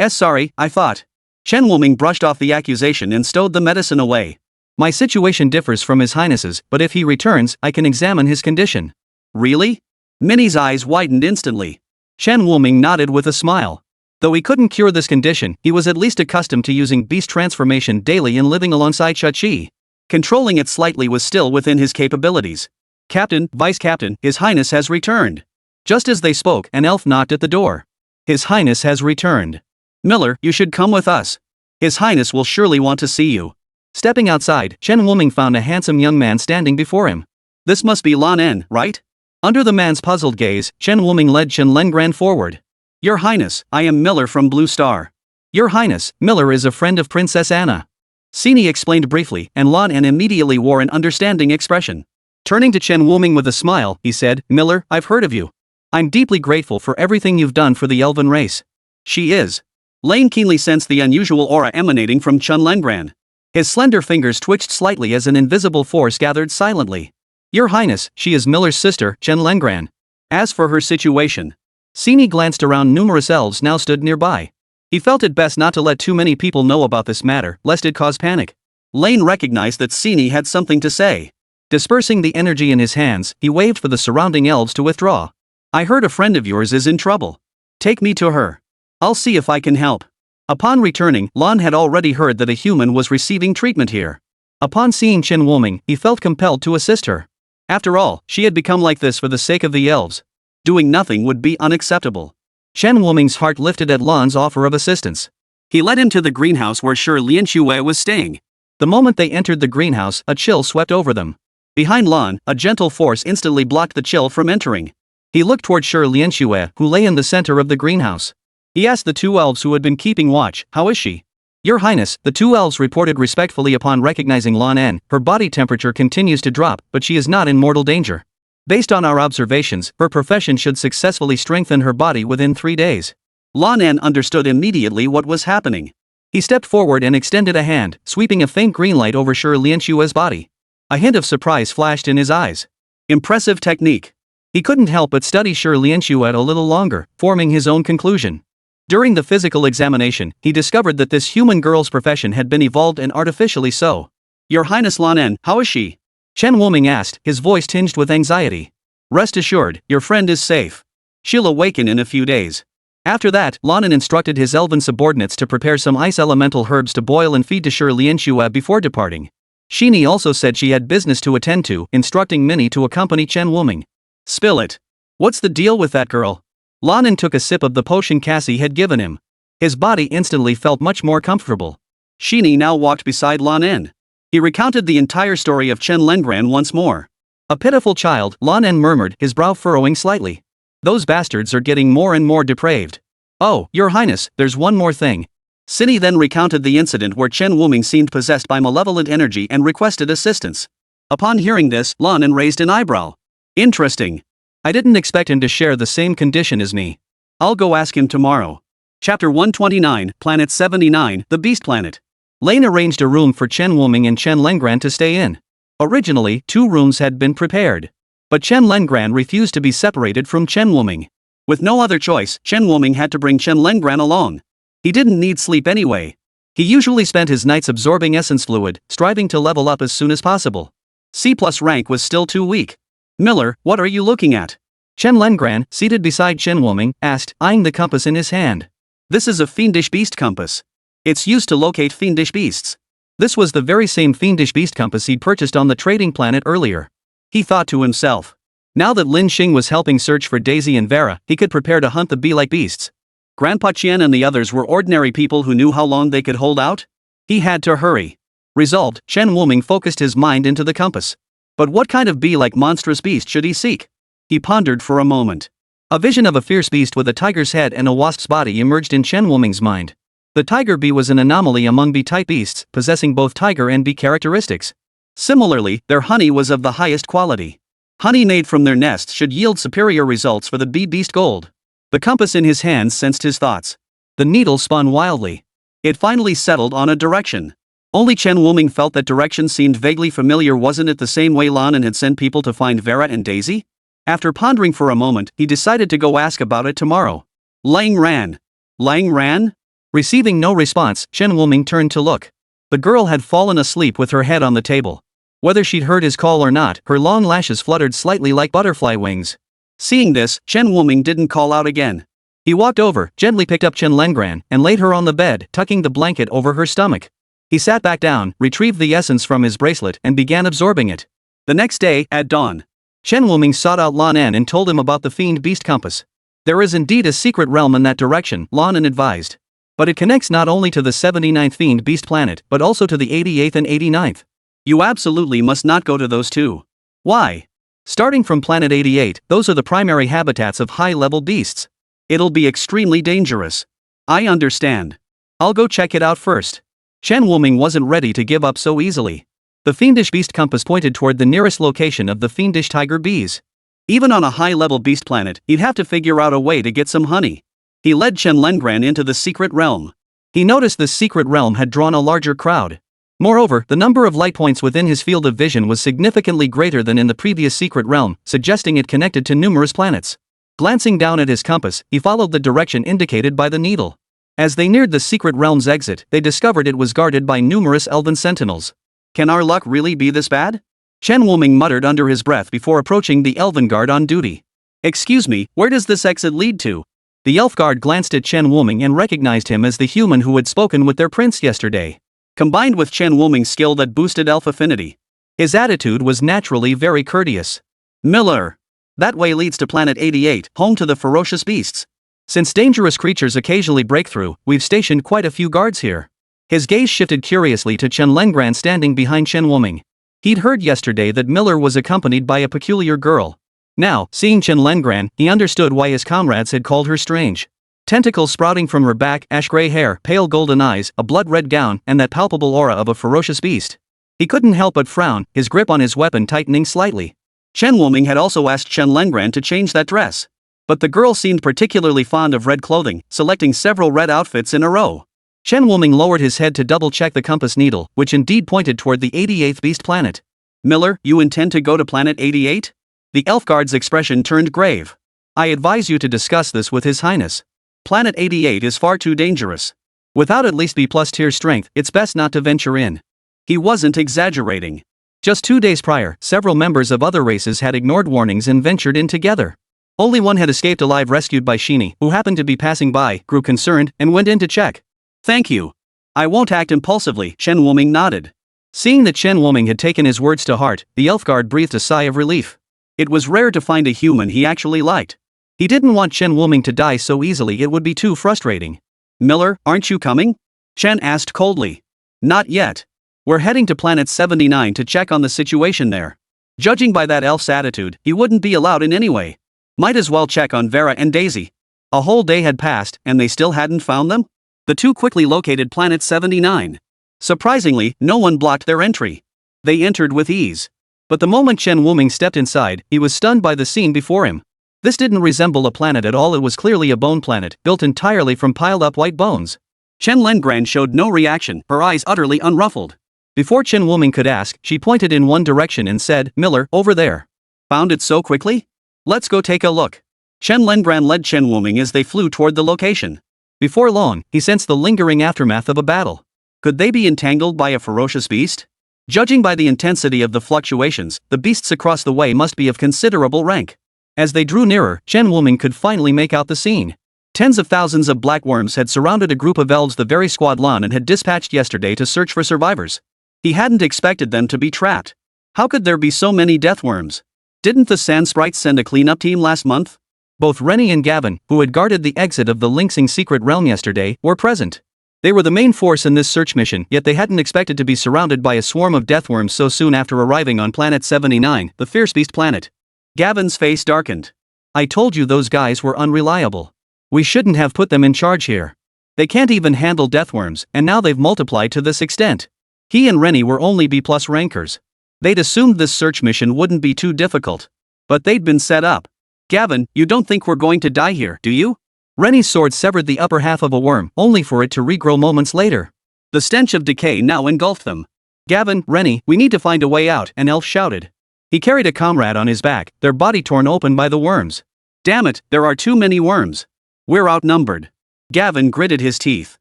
Sorry, I thought. Chen Wuming brushed off the accusation and stowed the medicine away. My situation differs from His Highness's, but if he returns, I can examine his condition. Really? Minnie's eyes widened instantly. Chen Wuming nodded with a smile. Though he couldn't cure this condition, he was at least accustomed to using beast transformation daily and living alongside Shachi. Controlling it slightly was still within his capabilities. Captain, Vice Captain, His Highness has returned. Just as they spoke, an elf knocked at the door. His Highness has returned. Miller, you should come with us. His Highness will surely want to see you. Stepping outside, Chen Wuming found a handsome young man standing before him. This must be Lan En, right? Under the man's puzzled gaze, Chen Wuming led Chen Lengran forward. Your Highness, I am Miller from Blue Star. Your Highness, Miller is a friend of Princess Anna. Cinny explained briefly, and Lan En immediately wore an understanding expression. Turning to Chen Wuming with a smile, he said, Miller, I've heard of you. I'm deeply grateful for everything you've done for the elven race. She is. Lane keenly sensed the unusual aura emanating from Chen Lengran. His slender fingers twitched slightly as an invisible force gathered silently. Your Highness, she is Miller's sister, Chen Lengran. As for her situation, Cinny glanced around. Numerous elves now stood nearby. He felt it best not to let too many people know about this matter, lest it cause panic. Lane recognized that Cinny had something to say. Dispersing the energy in his hands, he waved for the surrounding elves to withdraw. I heard a friend of yours is in trouble. Take me to her. I'll see if I can help. Upon returning, Lon had already heard that a human was receiving treatment here. Upon seeing Chen Wuming, he felt compelled to assist her. After all, she had become like this for the sake of the elves. Doing nothing would be unacceptable. Chen Wuming's heart lifted at Lon's offer of assistance. He led him to the greenhouse where Shi Lianxue was staying. The moment they entered the greenhouse, a chill swept over them. Behind Lon, a gentle force instantly blocked the chill from entering. He looked toward Shi Lianxue, who lay in the center of the greenhouse. He asked the two elves who had been keeping watch, how is she? Your Highness, the two elves reported respectfully upon recognizing Lan En, her body temperature continues to drop, but she is not in mortal danger. Based on our observations, her profession should successfully strengthen her body within 3 days. Lan En understood immediately what was happening. He stepped forward and extended a hand, sweeping a faint green light over Shi Lianxue's body. A hint of surprise flashed in his eyes. Impressive technique. He couldn't help but study Shi Lianxue a little longer, forming his own conclusion. During the physical examination, he discovered that this human girl's profession had been evolved and artificially so. Your Highness Lan En, how is she? Chen Wuming asked, his voice tinged with anxiety. Rest assured, your friend is safe. She'll awaken in a few days. After that, Lanin instructed his elven subordinates to prepare some ice elemental herbs to boil and feed to Shi Lianxue before departing. Shini also said she had business to attend to, instructing Minnie to accompany Chen Wuming. Spill it. What's the deal with that girl? Lanin took a sip of the potion Cassie had given him. His body instantly felt much more comfortable. Shini now walked beside Lanin. He recounted the entire story of Chen Lengran once more. A pitiful child, Lanin murmured, his brow furrowing slightly. Those bastards are getting more and more depraved. Oh, Your Highness, there's one more thing. Shini then recounted the incident where Chen Wuming seemed possessed by malevolent energy and requested assistance. Upon hearing this, Lanin raised an eyebrow. Interesting. I didn't expect him to share the same condition as me. I'll go ask him tomorrow. Chapter 129, Planet 79, the Beast Planet. Lane arranged a room for Chen Wuming and Chen Lengran to stay in. Originally, 2 rooms had been prepared. But Chen Lengran refused to be separated from Chen Wuming. With no other choice, Chen Wuming had to bring Chen Lengran along. He didn't need sleep anyway. He usually spent his nights absorbing essence fluid, striving to level up as soon as possible. C+ rank was still too weak. Miller, what are you looking at? Chen Lengran, seated beside Chen Wuming, asked, eyeing the compass in his hand. This is a fiendish beast compass. It's used to locate fiendish beasts. This was the very same fiendish beast compass he'd purchased on the trading planet earlier. He thought to himself. Now that Lin Xing was helping search for Daisy and Vera, he could prepare to hunt the bee-like beasts. Grandpa Qian and the others were ordinary people who knew how long they could hold out. He had to hurry. Resolved, Chen Wuming focused his mind into the compass. But what kind of bee-like monstrous beast should he seek? He pondered for a moment. A vision of a fierce beast with a tiger's head and a wasp's body emerged in Chen Wuming's mind. The tiger bee was an anomaly among bee-type beasts, possessing both tiger and bee characteristics. Similarly, their honey was of the highest quality. Honey made from their nests should yield superior results for the bee beast gold. The compass in his hands sensed his thoughts. The needle spun wildly. It finally settled on a direction. Only Chen Wuming felt that direction seemed vaguely familiar. Wasn't it the same way Lanin had sent people to find Vera and Daisy? After pondering for a moment, he decided to go ask about it tomorrow. Lang ran. Lang ran? Receiving no response, Chen Wuming turned to look. The girl had fallen asleep with her head on the table. Whether she'd heard his call or not, her long lashes fluttered slightly like butterfly wings. Seeing this, Chen Wuming didn't call out again. He walked over, gently picked up Chen Lengran, and laid her on the bed, tucking the blanket over her stomach. He sat back down, retrieved the essence from his bracelet, and began absorbing it. The next day, at dawn, Chen Wuming sought out Lan En and told him about the fiend beast compass. There is indeed a secret realm in that direction, Lan En advised. But it connects not only to the 79th fiend beast planet, but also to the 88th and 89th. You absolutely must not go to those 2. Why? Starting from planet 88, those are the primary habitats of high-level beasts. It'll be extremely dangerous. I understand. I'll go check it out first. Chen Wuming wasn't ready to give up so easily. The fiendish beast compass pointed toward the nearest location of the fiendish tiger bees. Even on a high-level beast planet, he'd have to figure out a way to get some honey. He led Chen Lengran into the secret realm. He noticed the secret realm had drawn a larger crowd. Moreover, the number of light points within his field of vision was significantly greater than in the previous secret realm, suggesting it connected to numerous planets. Glancing down at his compass, he followed the direction indicated by the needle. As they neared the secret realm's exit, they discovered it was guarded by numerous elven sentinels. Can our luck really be this bad? Chen Wuming muttered under his breath before approaching the elven guard on duty. Excuse me, where does this exit lead to? The elf guard glanced at Chen Wuming and recognized him as the human who had spoken with their prince yesterday. Combined with Chen Wuming's skill that boosted elf affinity, his attitude was naturally very courteous. Miller. That way leads to planet 88, home to the ferocious beasts. Since dangerous creatures occasionally break through, we've stationed quite a few guards here. His gaze shifted curiously to Chen Lengran standing behind Chen Wuming. He'd heard yesterday that Miller was accompanied by a peculiar girl. Now, seeing Chen Lengran, he understood why his comrades had called her strange. Tentacles sprouting from her back, ash-gray hair, pale golden eyes, a blood-red gown, and that palpable aura of a ferocious beast. He couldn't help but frown, his grip on his weapon tightening slightly. Chen Wuming had also asked Chen Lengran to change that dress. But the girl seemed particularly fond of red clothing, selecting several red outfits in a row. Chen Wuming lowered his head to double-check the compass needle, which indeed pointed toward the 88th beast planet. Miller, you intend to go to planet 88? The elf guard's expression turned grave. I advise you to discuss this with His Highness. Planet 88 is far too dangerous. Without at least B+ tier strength, it's best not to venture in. He wasn't exaggerating. Just 2 days prior, several members of other races had ignored warnings and ventured in together. Only one had escaped alive, rescued by Sheeny, who happened to be passing by, grew concerned, and went in to check. "Thank you. I won't act impulsively," Chen Wuming nodded. Seeing that Chen Wuming had taken his words to heart, the elf guard breathed a sigh of relief. It was rare to find a human he actually liked. He didn't want Chen Wuming to die so easily, it would be too frustrating. "Miller, aren't you coming?" Chen asked coldly. "Not yet. We're heading to Planet 79 to check on the situation there." Judging by that elf's attitude, he wouldn't be allowed in anyway. Might as well check on Vera and Daisy. A whole day had passed, and they still hadn't found them? The two quickly located Planet 79. Surprisingly, no one blocked their entry. They entered with ease. But the moment Chen Wuming stepped inside, he was stunned by the scene before him. This didn't resemble a planet at all, it was clearly a bone planet, built entirely from piled-up white bones. Chen Lengran showed no reaction, her eyes utterly unruffled. Before Chen Wuming could ask, she pointed in one direction and said, "Miller, over there." "Found it so quickly? Let's go take a look." Chen Lengran led Chen Wuming as they flew toward the location. Before long, he sensed the lingering aftermath of a battle. Could they be entangled by a ferocious beast? Judging by the intensity of the fluctuations, the beasts across the way must be of considerable rank. As they drew nearer, Chen Wuming could finally make out the scene. Tens of thousands of black worms had surrounded a group of elves the very squad Lan had dispatched yesterday to search for survivors. He hadn't expected them to be trapped. How could there be so many death worms? Didn't the Sand Sprites send a cleanup team last month? Both Rennie and Gavin, who had guarded the exit of the Lynxing secret realm yesterday, were present. They were the main force in this search mission, yet they hadn't expected to be surrounded by a swarm of deathworms so soon after arriving on Planet 79, the Fierce Beast planet. Gavin's face darkened. "I told you those guys were unreliable. We shouldn't have put them in charge here. They can't even handle deathworms, and now they've multiplied to this extent." He and Rennie were only B+ rankers. They'd assumed this search mission wouldn't be too difficult. But they'd been set up. "Gavin, you don't think we're going to die here, do you?" Rennie's sword severed the upper half of a worm, only for it to regrow moments later. The stench of decay now engulfed them. "Gavin, Rennie, we need to find a way out," an elf shouted. He carried a comrade on his back, their body torn open by the worms. "Damn it, there are too many worms. We're outnumbered." Gavin gritted his teeth.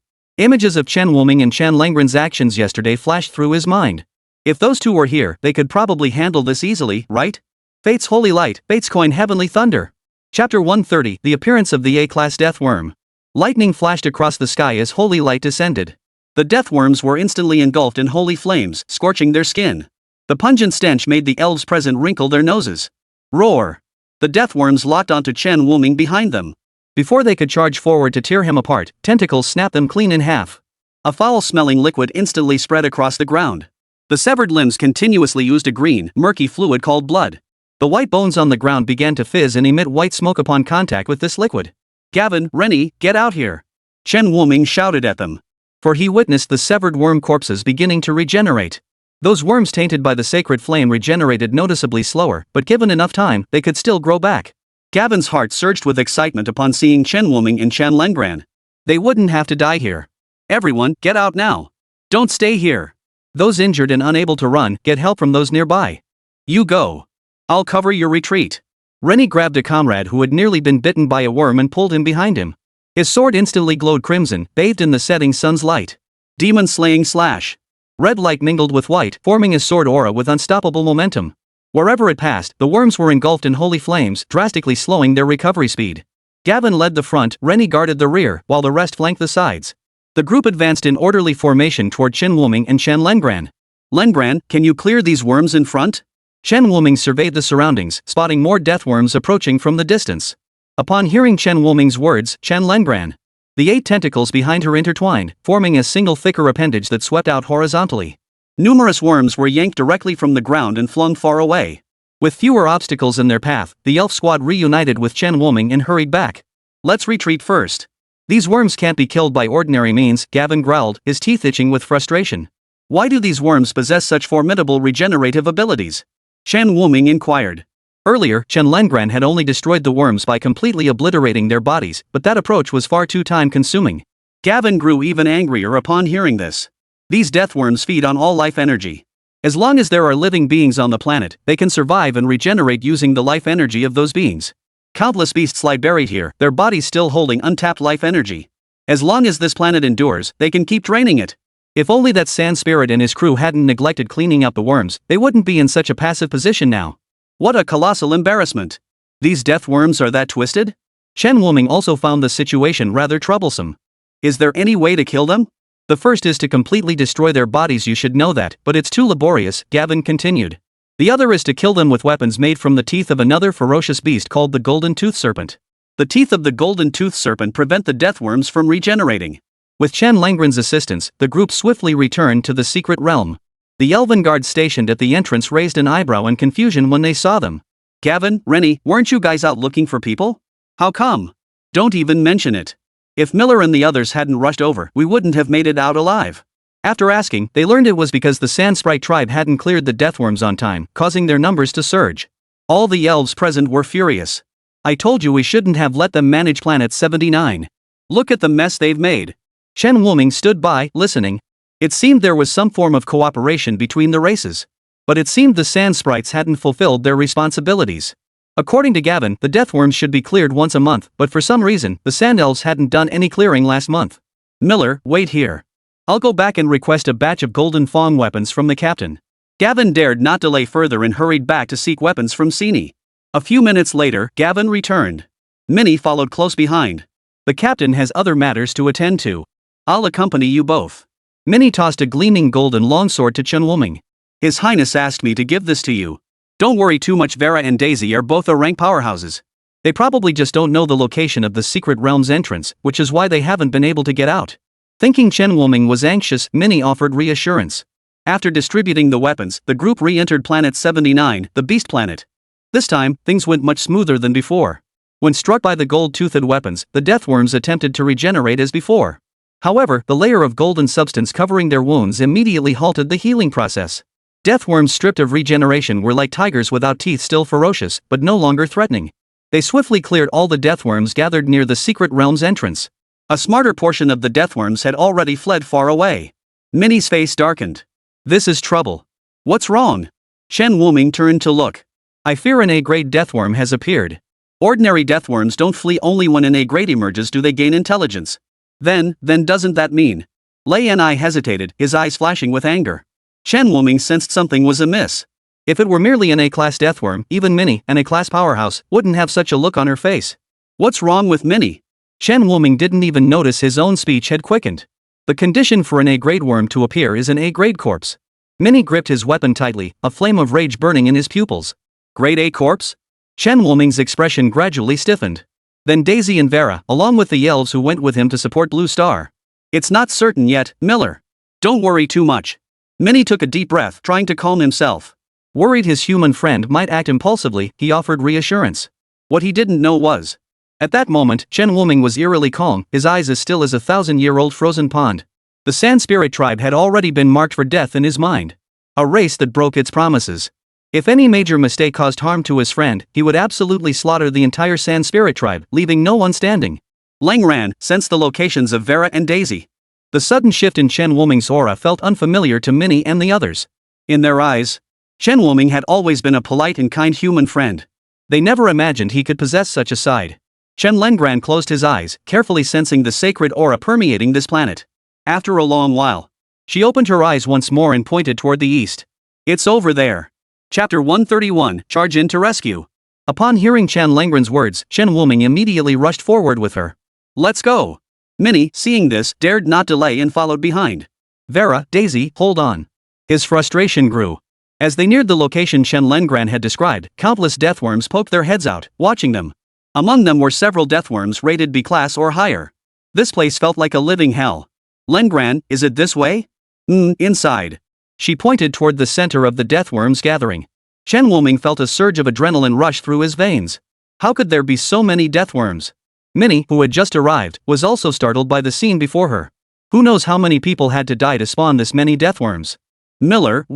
Images of Chen Wuming and Chen Lengren's actions yesterday flashed through his mind. If those two were here, they could probably handle this easily, right? Fate's Holy Light, Fate's Coin Heavenly Thunder. Chapter 130, The Appearance of the A-Class Death Worm. Lightning flashed across the sky as holy light descended. The death worms were instantly engulfed in holy flames, scorching their skin. The pungent stench made the elves present wrinkle their noses. Roar! The death worms locked onto Chen Wuming behind them. Before they could charge forward to tear him apart, tentacles snapped them clean in half. A foul-smelling liquid instantly spread across the ground. The severed limbs continuously oozed a green, murky fluid called blood. The white bones on the ground began to fizz and emit white smoke upon contact with this liquid. "Gavin, Rennie, get out here!" Chen Wuming shouted at them. For he witnessed the severed worm corpses beginning to regenerate. Those worms tainted by the sacred flame regenerated noticeably slower, but given enough time, they could still grow back. Gavin's heart surged with excitement upon seeing Chen Wuming and Chen Lengran. They wouldn't have to die here. "Everyone, get out now! Don't stay here! Those injured and unable to run, get help from those nearby. You go. I'll cover your retreat." Rennie grabbed a comrade who had nearly been bitten by a worm and pulled him behind him. His sword instantly glowed crimson, bathed in the setting sun's light. Demon-slaying slash. Red light mingled with white, forming a sword aura with unstoppable momentum. Wherever it passed, the worms were engulfed in holy flames, drastically slowing their recovery speed. Gavin led the front, Rennie guarded the rear, while the rest flanked the sides. The group advanced in orderly formation toward Chen Wuming and Chen Lengran. "Lengran, can you clear these worms in front?" Chen Wuming surveyed the surroundings, spotting more death worms approaching from the distance. Upon hearing Chen Wuming's words, Chen Lengran. The 8 tentacles behind her intertwined, forming a single thicker appendage that swept out horizontally. Numerous worms were yanked directly from the ground and flung far away. With fewer obstacles in their path, the elf squad reunited with Chen Wuming and hurried back. "Let's retreat first. These worms can't be killed by ordinary means," Gavin growled, his teeth itching with frustration. "Why do these worms possess such formidable regenerative abilities?" Chen Wuming inquired. Earlier, Chen Lengran had only destroyed the worms by completely obliterating their bodies, but that approach was far too time-consuming. Gavin grew even angrier upon hearing this. These death worms feed on all life energy. As long as there are living beings on the planet, they can survive and regenerate using the life energy of those beings. Countless beasts lie buried here, their bodies still holding untapped life energy. As long as this planet endures, they can keep draining it. If only that sand spirit and his crew hadn't neglected cleaning up the worms, they wouldn't be in such a passive position now. What a colossal embarrassment. These death worms are that twisted? Chen Wuming also found the situation rather troublesome. Is there any way to kill them? The first is to completely destroy their bodies, you should know that, but it's too laborious, Gavin continued. The other is to kill them with weapons made from the teeth of another ferocious beast called the Golden Tooth Serpent. The teeth of the Golden Tooth Serpent prevent the death worms from regenerating. With Chen Langren's assistance, the group swiftly returned to the secret realm. The elven guards stationed at the entrance raised an eyebrow in confusion when they saw them. Gavin, Rennie, weren't you guys out looking for people? How come? Don't even mention it. If Miller and the others hadn't rushed over, we wouldn't have made it out alive. After asking, they learned it was because the Sand Sprite tribe hadn't cleared the deathworms on time, causing their numbers to surge. All the elves present were furious. I told you we shouldn't have let them manage Planet 79. Look at the mess they've made. Chen Wuming stood by, listening. It seemed there was some form of cooperation between the races. But it seemed the Sand Sprites hadn't fulfilled their responsibilities. According to Gavin, the deathworms should be cleared once a month, but for some reason, the Sand Elves hadn't done any clearing last month. Miller, wait here. I'll go back and request a batch of golden fawn weapons from the captain. Gavin dared not delay further and hurried back to seek weapons from Sini. A few minutes later, Gavin returned. Minnie followed close behind. The captain has other matters to attend to. I'll accompany you both. Minnie tossed a gleaming golden longsword to Chen Wuming. His Highness asked me to give this to you. Don't worry too much, Vera and Daisy are both rank powerhouses. They probably just don't know the location of the secret realm's entrance, which is why they haven't been able to get out. Thinking Chen Wuming was anxious, Minnie offered reassurance. After distributing the weapons, the group re-entered Planet 79, the Beast Planet. This time, things went much smoother than before. When struck by the gold-toothed weapons, the deathworms attempted to regenerate as before. However, the layer of golden substance covering their wounds immediately halted the healing process. Deathworms stripped of regeneration were like tigers without teeth, still ferocious, but no longer threatening. They swiftly cleared all the deathworms gathered near the secret realm's entrance. A smarter portion of the deathworms had already fled far away. Minnie's face darkened. This is trouble. What's wrong? Chen Wuming turned to look. I fear an A-grade deathworm has appeared. Ordinary deathworms don't flee, only when an A-grade emerges do they gain intelligence. Then doesn't that mean? Lei and I hesitated, his eyes flashing with anger. Chen Wuming sensed something was amiss. If it were merely an A-class deathworm, even Minnie, an A-class powerhouse, wouldn't have such a look on her face. What's wrong with Minnie? Chen Wuming didn't even notice his own speech had quickened. The condition for an A-grade worm to appear is an A-grade corpse. Minnie gripped his weapon tightly, a flame of rage burning in his pupils. Grade A corpse? Chen Wuming's expression gradually stiffened. Then Daisy and Vera, along with the elves who went with him to support Blue Star. It's not certain yet, Miller. Don't worry too much. Minnie took a deep breath, trying to calm himself. Worried his human friend might act impulsively, he offered reassurance. What he didn't know was. At that moment, Chen Wuming was eerily calm, his eyes as still as a 1,000-year-old frozen pond. The Sand Spirit tribe had already been marked for death in his mind. A race that broke its promises. If any major mistake caused harm to his friend, he would absolutely slaughter the entire Sand Spirit tribe, leaving no one standing. Langran sensed the locations of Vera and Daisy. The sudden shift in Chen Wuming's aura felt unfamiliar to Minnie and the others. In their eyes, Chen Wuming had always been a polite and kind human friend. They never imagined he could possess such a side. Chen Lengran closed his eyes, carefully sensing the sacred aura permeating this planet. After a long while, she opened her eyes once more and pointed toward the east. It's over there. Chapter 131, Charge in to Rescue. Upon hearing Chen Lengren's words, Chen Wuming immediately rushed forward with her. Let's go. Minnie, seeing this, dared not delay and followed behind. Vera, Daisy, hold on. His frustration grew. As they neared the location Chen Lengran had described, countless deathworms poked their heads out, watching them. Among them were several deathworms rated B class or higher. This place felt like a living hell. Lengran, is it this way? Inside. She pointed toward the center of the deathworms gathering. Chen Wuming felt a surge of adrenaline rush through his veins. How could there be so many deathworms? Minnie, who had just arrived, was also startled by the scene before her. Who knows how many people had to die to spawn this many deathworms? Miller,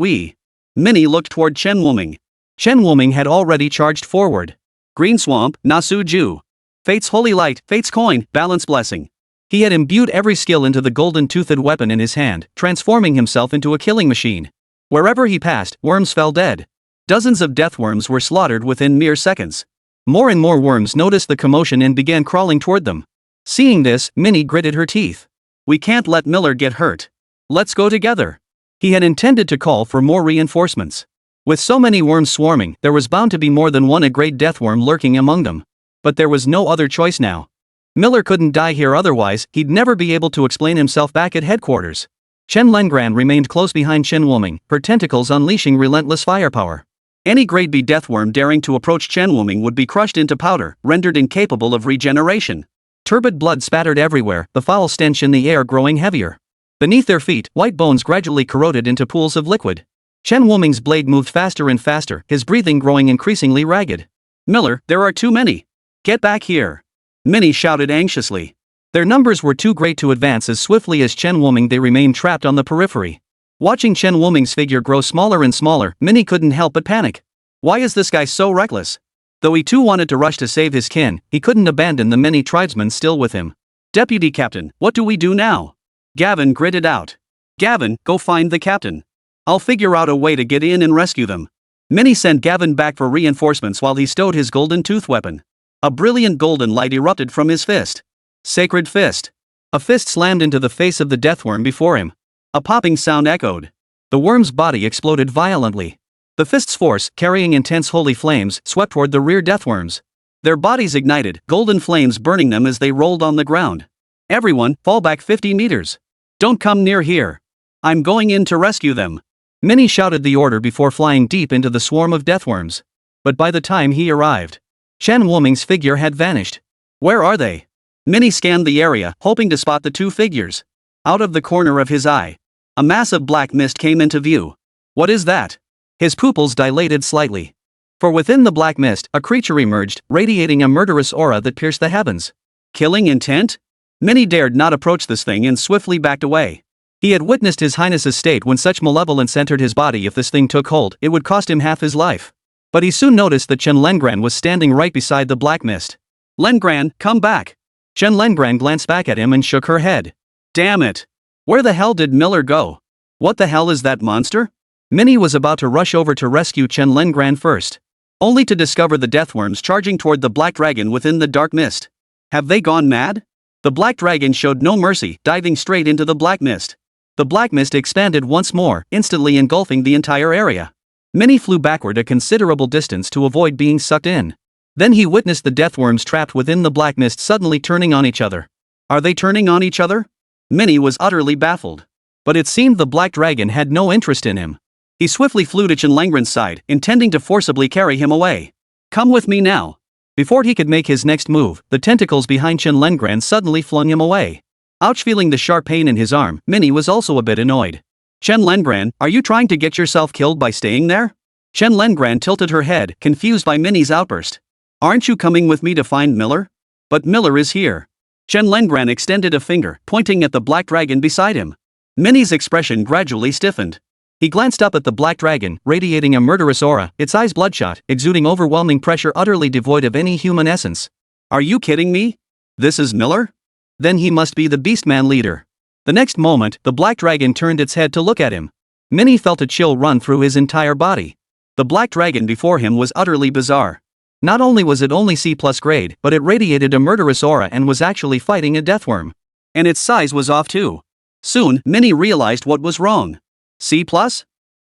Minnie looked toward Chen Wuming. Chen Wuming had already charged forward. Green Swamp, Nasu Ju. Fate's Holy Light, Fate's Coin, Balance Blessing. He had imbued every skill into the golden-toothed weapon in his hand, transforming himself into a killing machine. Wherever he passed, worms fell dead. Dozens of deathworms were slaughtered within mere seconds. More and more worms noticed the commotion and began crawling toward them. Seeing this, Minnie gritted her teeth. We can't let Miller get hurt. Let's go together. He had intended to call for more reinforcements. With so many worms swarming, there was bound to be more than one A-grade deathworm lurking among them. But there was no other choice now. Miller couldn't die here, otherwise he'd never be able to explain himself back at headquarters. Chen Lengran remained close behind Chen Wuming, her tentacles unleashing relentless firepower. Any grade B deathworm daring to approach Chen Wuming would be crushed into powder, rendered incapable of regeneration. Turbid blood spattered everywhere, the foul stench in the air growing heavier. Beneath their feet, white bones gradually corroded into pools of liquid. Chen Wuming's blade moved faster and faster, his breathing growing increasingly ragged. Miller, there are too many. Get back here. Minnie shouted anxiously. Their numbers were too great to advance as swiftly as Chen Wuming. They remained trapped on the periphery. Watching Chen Wuming's figure grow smaller and smaller, Minnie couldn't help but panic. Why is this guy so reckless? Though he too wanted to rush to save his kin, he couldn't abandon the many tribesmen still with him. Deputy Captain, what do we do now? Gavin gritted out. Gavin, go find the captain. I'll figure out a way to get in and rescue them. Minnie sent Gavin back for reinforcements while he stowed his golden tooth weapon. A brilliant golden light erupted from his fist. Sacred fist. A fist slammed into the face of the deathworm before him. A popping sound echoed. The worm's body exploded violently. The fist's force, carrying intense holy flames, swept toward the rear deathworms. Their bodies ignited, golden flames burning them as they rolled on the ground. Everyone, fall back 50 meters. Don't come near here. I'm going in to rescue them. Minnie shouted the order before flying deep into the swarm of deathworms. But by the time he arrived, Chen Wuming's figure had vanished. Where are they? Minnie scanned the area, hoping to spot the two figures. Out of the corner of his eye, a massive black mist came into view. What is that? His pupils dilated slightly. For within the black mist, a creature emerged, radiating a murderous aura that pierced the heavens. Killing intent? Minnie dared not approach this thing and swiftly backed away. He had witnessed His Highness's state when such malevolence entered his body. If this thing took hold, it would cost him half his life. But he soon noticed that Chen Lengran was standing right beside the black mist. Lengran, come back. Chen Lengran glanced back at him and shook her head. Damn it. Where the hell did Miller go? What the hell is that monster? Minnie was about to rush over to rescue Chen Lengran first, only to discover the deathworms charging toward the black dragon within the dark mist. Have they gone mad? The black dragon showed no mercy, diving straight into the black mist. The black mist expanded once more, instantly engulfing the entire area. Minnie flew backward a considerable distance to avoid being sucked in. Then he witnessed the deathworms trapped within the black mist suddenly turning on each other. Are they turning on each other? Minnie was utterly baffled. But it seemed the black dragon had no interest in him. He swiftly flew to Chen Lengran's side, intending to forcibly carry him away. Come with me now. Before he could make his next move, the tentacles behind Chen Lengran suddenly flung him away. Ouch! Feeling the sharp pain in his arm, Minnie was also a bit annoyed. Chen Lengran, are you trying to get yourself killed by staying there? Chen Lengran tilted her head, confused by Minnie's outburst. Aren't you coming with me to find Miller? But Miller is here. Chen Lengran extended a finger, pointing at the black dragon beside him. Minnie's expression gradually stiffened. He glanced up at the black dragon, radiating a murderous aura, its eyes bloodshot, exuding overwhelming pressure utterly devoid of any human essence. Are you kidding me? This is Miller? Then he must be the Beastman leader. The next moment, the black dragon turned its head to look at him. Minnie felt a chill run through his entire body. The black dragon before him was utterly bizarre. Not only was it only C+ grade, but it radiated a murderous aura and was actually fighting a deathworm. And its size was off too. Soon, Minnie realized what was wrong. C+?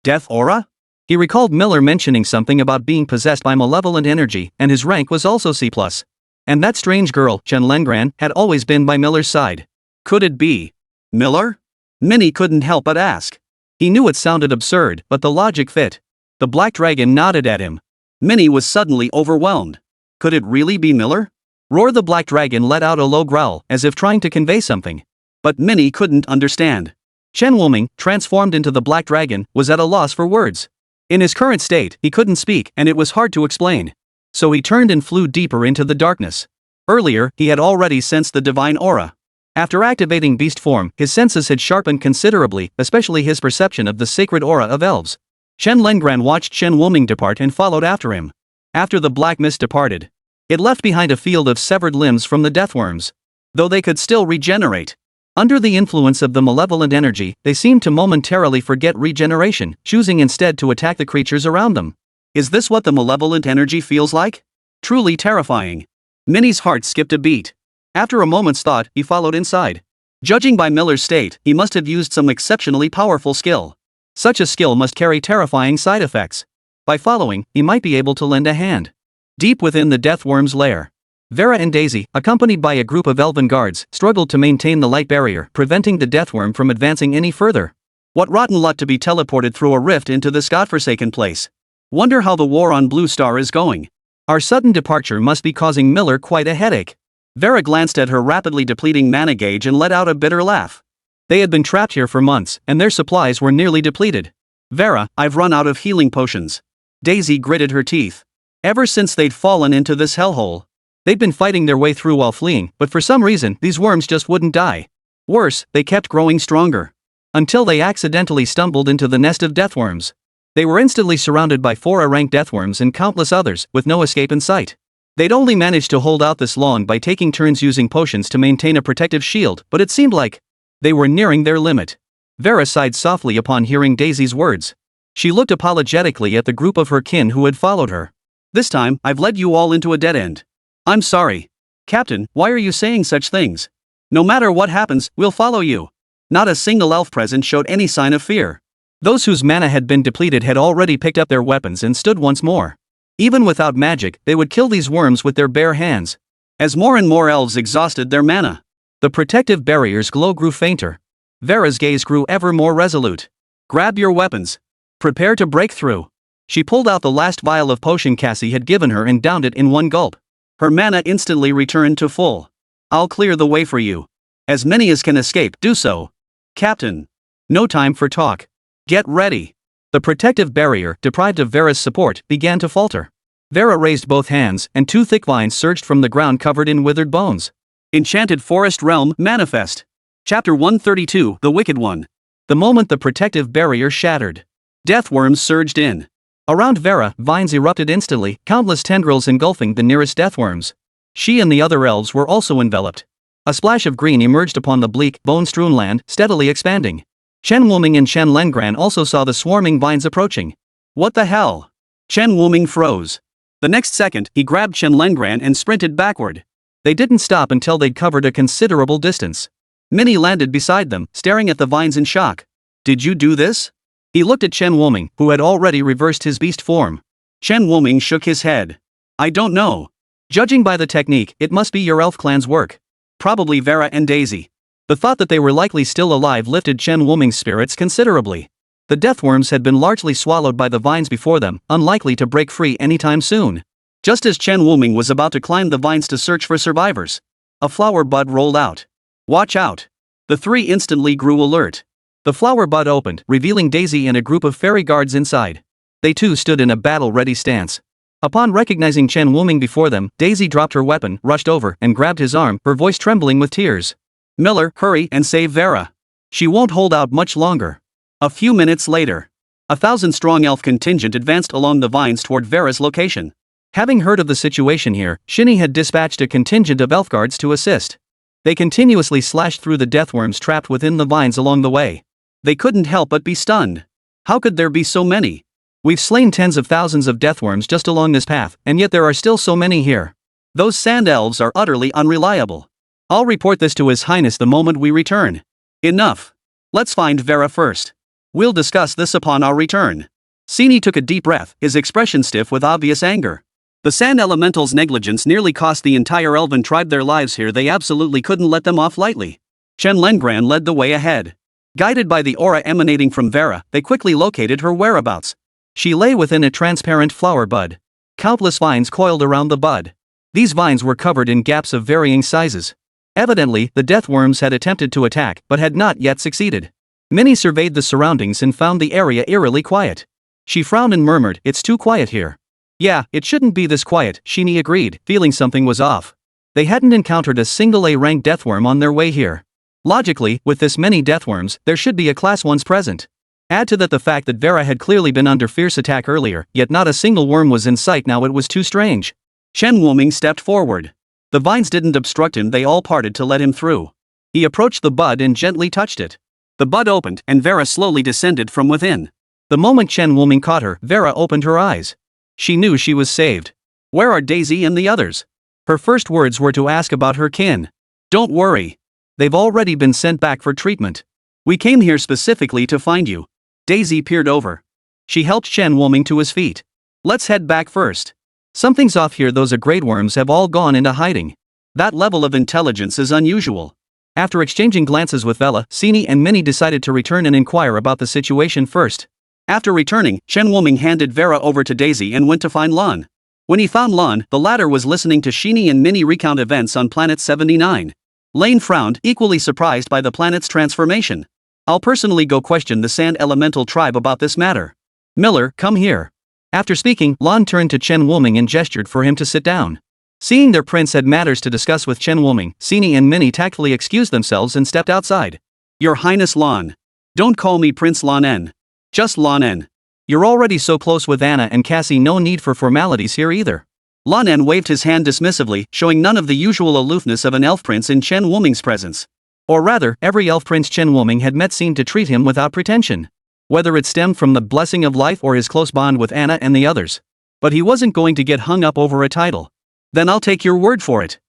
Death aura? He recalled Miller mentioning something about being possessed by malevolent energy, and his rank was also C+. And that strange girl, Chen Lengran, had always been by Miller's side. Could it be Miller? Minnie couldn't help but ask. He knew it sounded absurd, but the logic fit. The black dragon nodded at him. Minnie was suddenly overwhelmed. Could it really be Miller? Roar! The black dragon let out a low growl, as if trying to convey something. But Minnie couldn't understand. Chen Wuming, transformed into the black dragon, was at a loss for words. In his current state, he couldn't speak, and it was hard to explain. So he turned and flew deeper into the darkness. Earlier, he had already sensed the divine aura. After activating beast form, his senses had sharpened considerably, especially his perception of the sacred aura of elves. Chen Lengran watched Chen Wuming depart and followed after him. After the black mist departed, it left behind a field of severed limbs from the deathworms. Though they could still regenerate. Under the influence of the malevolent energy, they seemed to momentarily forget regeneration, choosing instead to attack the creatures around them. Is this what the malevolent energy feels like? Truly terrifying. Minnie's heart skipped a beat. After a moment's thought, he followed inside. Judging by Miller's state, he must have used some exceptionally powerful skill. Such a skill must carry terrifying side effects. By following, he might be able to lend a hand. Deep within the Deathworm's lair, Vera and Daisy, accompanied by a group of elven guards, struggled to maintain the light barrier, preventing the Deathworm from advancing any further. What rotten luck to be teleported through a rift into this godforsaken place. Wonder how the war on Blue Star is going. Our sudden departure must be causing Miller quite a headache. Vera glanced at her rapidly depleting mana gauge and let out a bitter laugh. They had been trapped here for months, and their supplies were nearly depleted. Vera, I've run out of healing potions. Daisy gritted her teeth. Ever since they'd fallen into this hellhole, they'd been fighting their way through while fleeing, but for some reason, these worms just wouldn't die. Worse, they kept growing stronger. Until they accidentally stumbled into the nest of deathworms. They were instantly surrounded by 4 A-ranked deathworms and countless others, with no escape in sight. They'd only managed to hold out this long by taking turns using potions to maintain a protective shield, but it seemed like they were nearing their limit. Vera sighed softly upon hearing Daisy's words. She looked apologetically at the group of her kin who had followed her. This time, I've led you all into a dead end. I'm sorry. Captain, why are you saying such things? No matter what happens, we'll follow you. Not a single elf present showed any sign of fear. Those whose mana had been depleted had already picked up their weapons and stood once more. Even without magic, they would kill these worms with their bare hands. As more and more elves exhausted their mana, the protective barrier's glow grew fainter. Vera's gaze grew ever more resolute. Grab your weapons. Prepare to break through. She pulled out the last vial of potion Cassie had given her and downed it in one gulp. Her mana instantly returned to full. I'll clear the way for you. As many as can escape, do so. Captain. No time for talk. Get ready. The protective barrier, deprived of Vera's support, began to falter. Vera raised both hands, and 2 thick vines surged from the ground covered in withered bones. Enchanted Forest Realm, Manifest. Chapter 132, The Wicked One. The moment the protective barrier shattered, deathworms surged in. Around Vera, vines erupted instantly, countless tendrils engulfing the nearest deathworms. She and the other elves were also enveloped. A splash of green emerged upon the bleak, bone-strewn land, steadily expanding. Chen Wuming and Chen Lengran also saw the swarming vines approaching. What the hell? Chen Wuming froze. The next second, he grabbed Chen Lengran and sprinted backward. They didn't stop until they'd covered a considerable distance. Minnie landed beside them, staring at the vines in shock. Did you do this? He looked at Chen Wuming, who had already reversed his beast form. Chen Wuming shook his head. I don't know. Judging by the technique, it must be your elf clan's work. Probably Vera and Daisy. The thought that they were likely still alive lifted Chen Wuming's spirits considerably. The deathworms had been largely swallowed by the vines before them, unlikely to break free anytime soon. Just as Chen Wuming was about to climb the vines to search for survivors, a flower bud rolled out. Watch out. The 3 instantly grew alert. The flower bud opened, revealing Daisy and a group of fairy guards inside. They too stood in a battle-ready stance. Upon recognizing Chen Wuming before them, Daisy dropped her weapon, rushed over, and grabbed his arm, her voice trembling with tears. Miller, hurry and save Vera. She won't hold out much longer. A few minutes later, 1,000-strong elf contingent advanced along the vines toward Vera's location. Having heard of the situation here, Shinny had dispatched a contingent of elf guards to assist. They continuously slashed through the deathworms trapped within the vines along the way. They couldn't help but be stunned. How could there be so many? We've slain tens of thousands of deathworms just along this path, and yet there are still so many here. Those sand elves are utterly unreliable. I'll report this to His Highness the moment we return. Enough. Let's find Vera first. We'll discuss this upon our return. Sini took a deep breath, his expression stiff with obvious anger. The sand elemental's negligence nearly cost the entire elven tribe their lives here. They absolutely couldn't let them off lightly. Chen Lengran led the way ahead. Guided by the aura emanating from Vera, they quickly located her whereabouts. She lay within a transparent flower bud. Countless vines coiled around the bud. These vines were covered in gaps of varying sizes. Evidently, the deathworms had attempted to attack, but had not yet succeeded. Minnie surveyed the surroundings and found the area eerily quiet. She frowned and murmured, "It's too quiet here." Yeah, it shouldn't be this quiet, Shinny agreed, feeling something was off. They hadn't encountered a single A-ranked deathworm on their way here. Logically, with this many deathworms, there should be a class 1s present. Add to that the fact that Vera had clearly been under fierce attack earlier, yet not a single worm was in sight now. It was too strange. Chen Wuming stepped forward. The vines didn't obstruct him, they all parted to let him through. He approached the bud and gently touched it. The bud opened, and Vera slowly descended from within. The moment Chen Wuming caught her, Vera opened her eyes. She knew she was saved. Where are Daisy and the others? Her first words were to ask about her kin. Don't worry. They've already been sent back for treatment. We came here specifically to find you. Daisy peered over. She helped Chen Woming to his feet. Let's head back first. Something's off here. Those A-grade worms have all gone into hiding. That level of intelligence is unusual. After exchanging glances with Vela, Sini and Minnie decided to return and inquire about the situation first. After returning, Chen Woming handed Vera over to Daisy and went to find Lan. When he found Lan, the latter was listening to Shini and Minnie recount events on Planet 79. Lane frowned, equally surprised by the planet's transformation. I'll personally go question the Sand Elemental tribe about this matter. Miller, come here. After speaking, Lan turned to Chen Woming and gestured for him to sit down. Seeing their prince had matters to discuss with Chen Woming, Sini and Minnie tactfully excused themselves and stepped outside. Your Highness Lan. Don't call me Prince Lan En. Just Lan En. You're already so close with Anna and Cassie, no need for formalities here either. Lan En waved his hand dismissively, showing none of the usual aloofness of an elf prince in Chen Woming's presence. Or rather, every elf prince Chen Woming had met seemed to treat him without pretension. Whether it stemmed from the blessing of life or his close bond with Anna and the others. But he wasn't going to get hung up over a title. Then I'll take your word for it.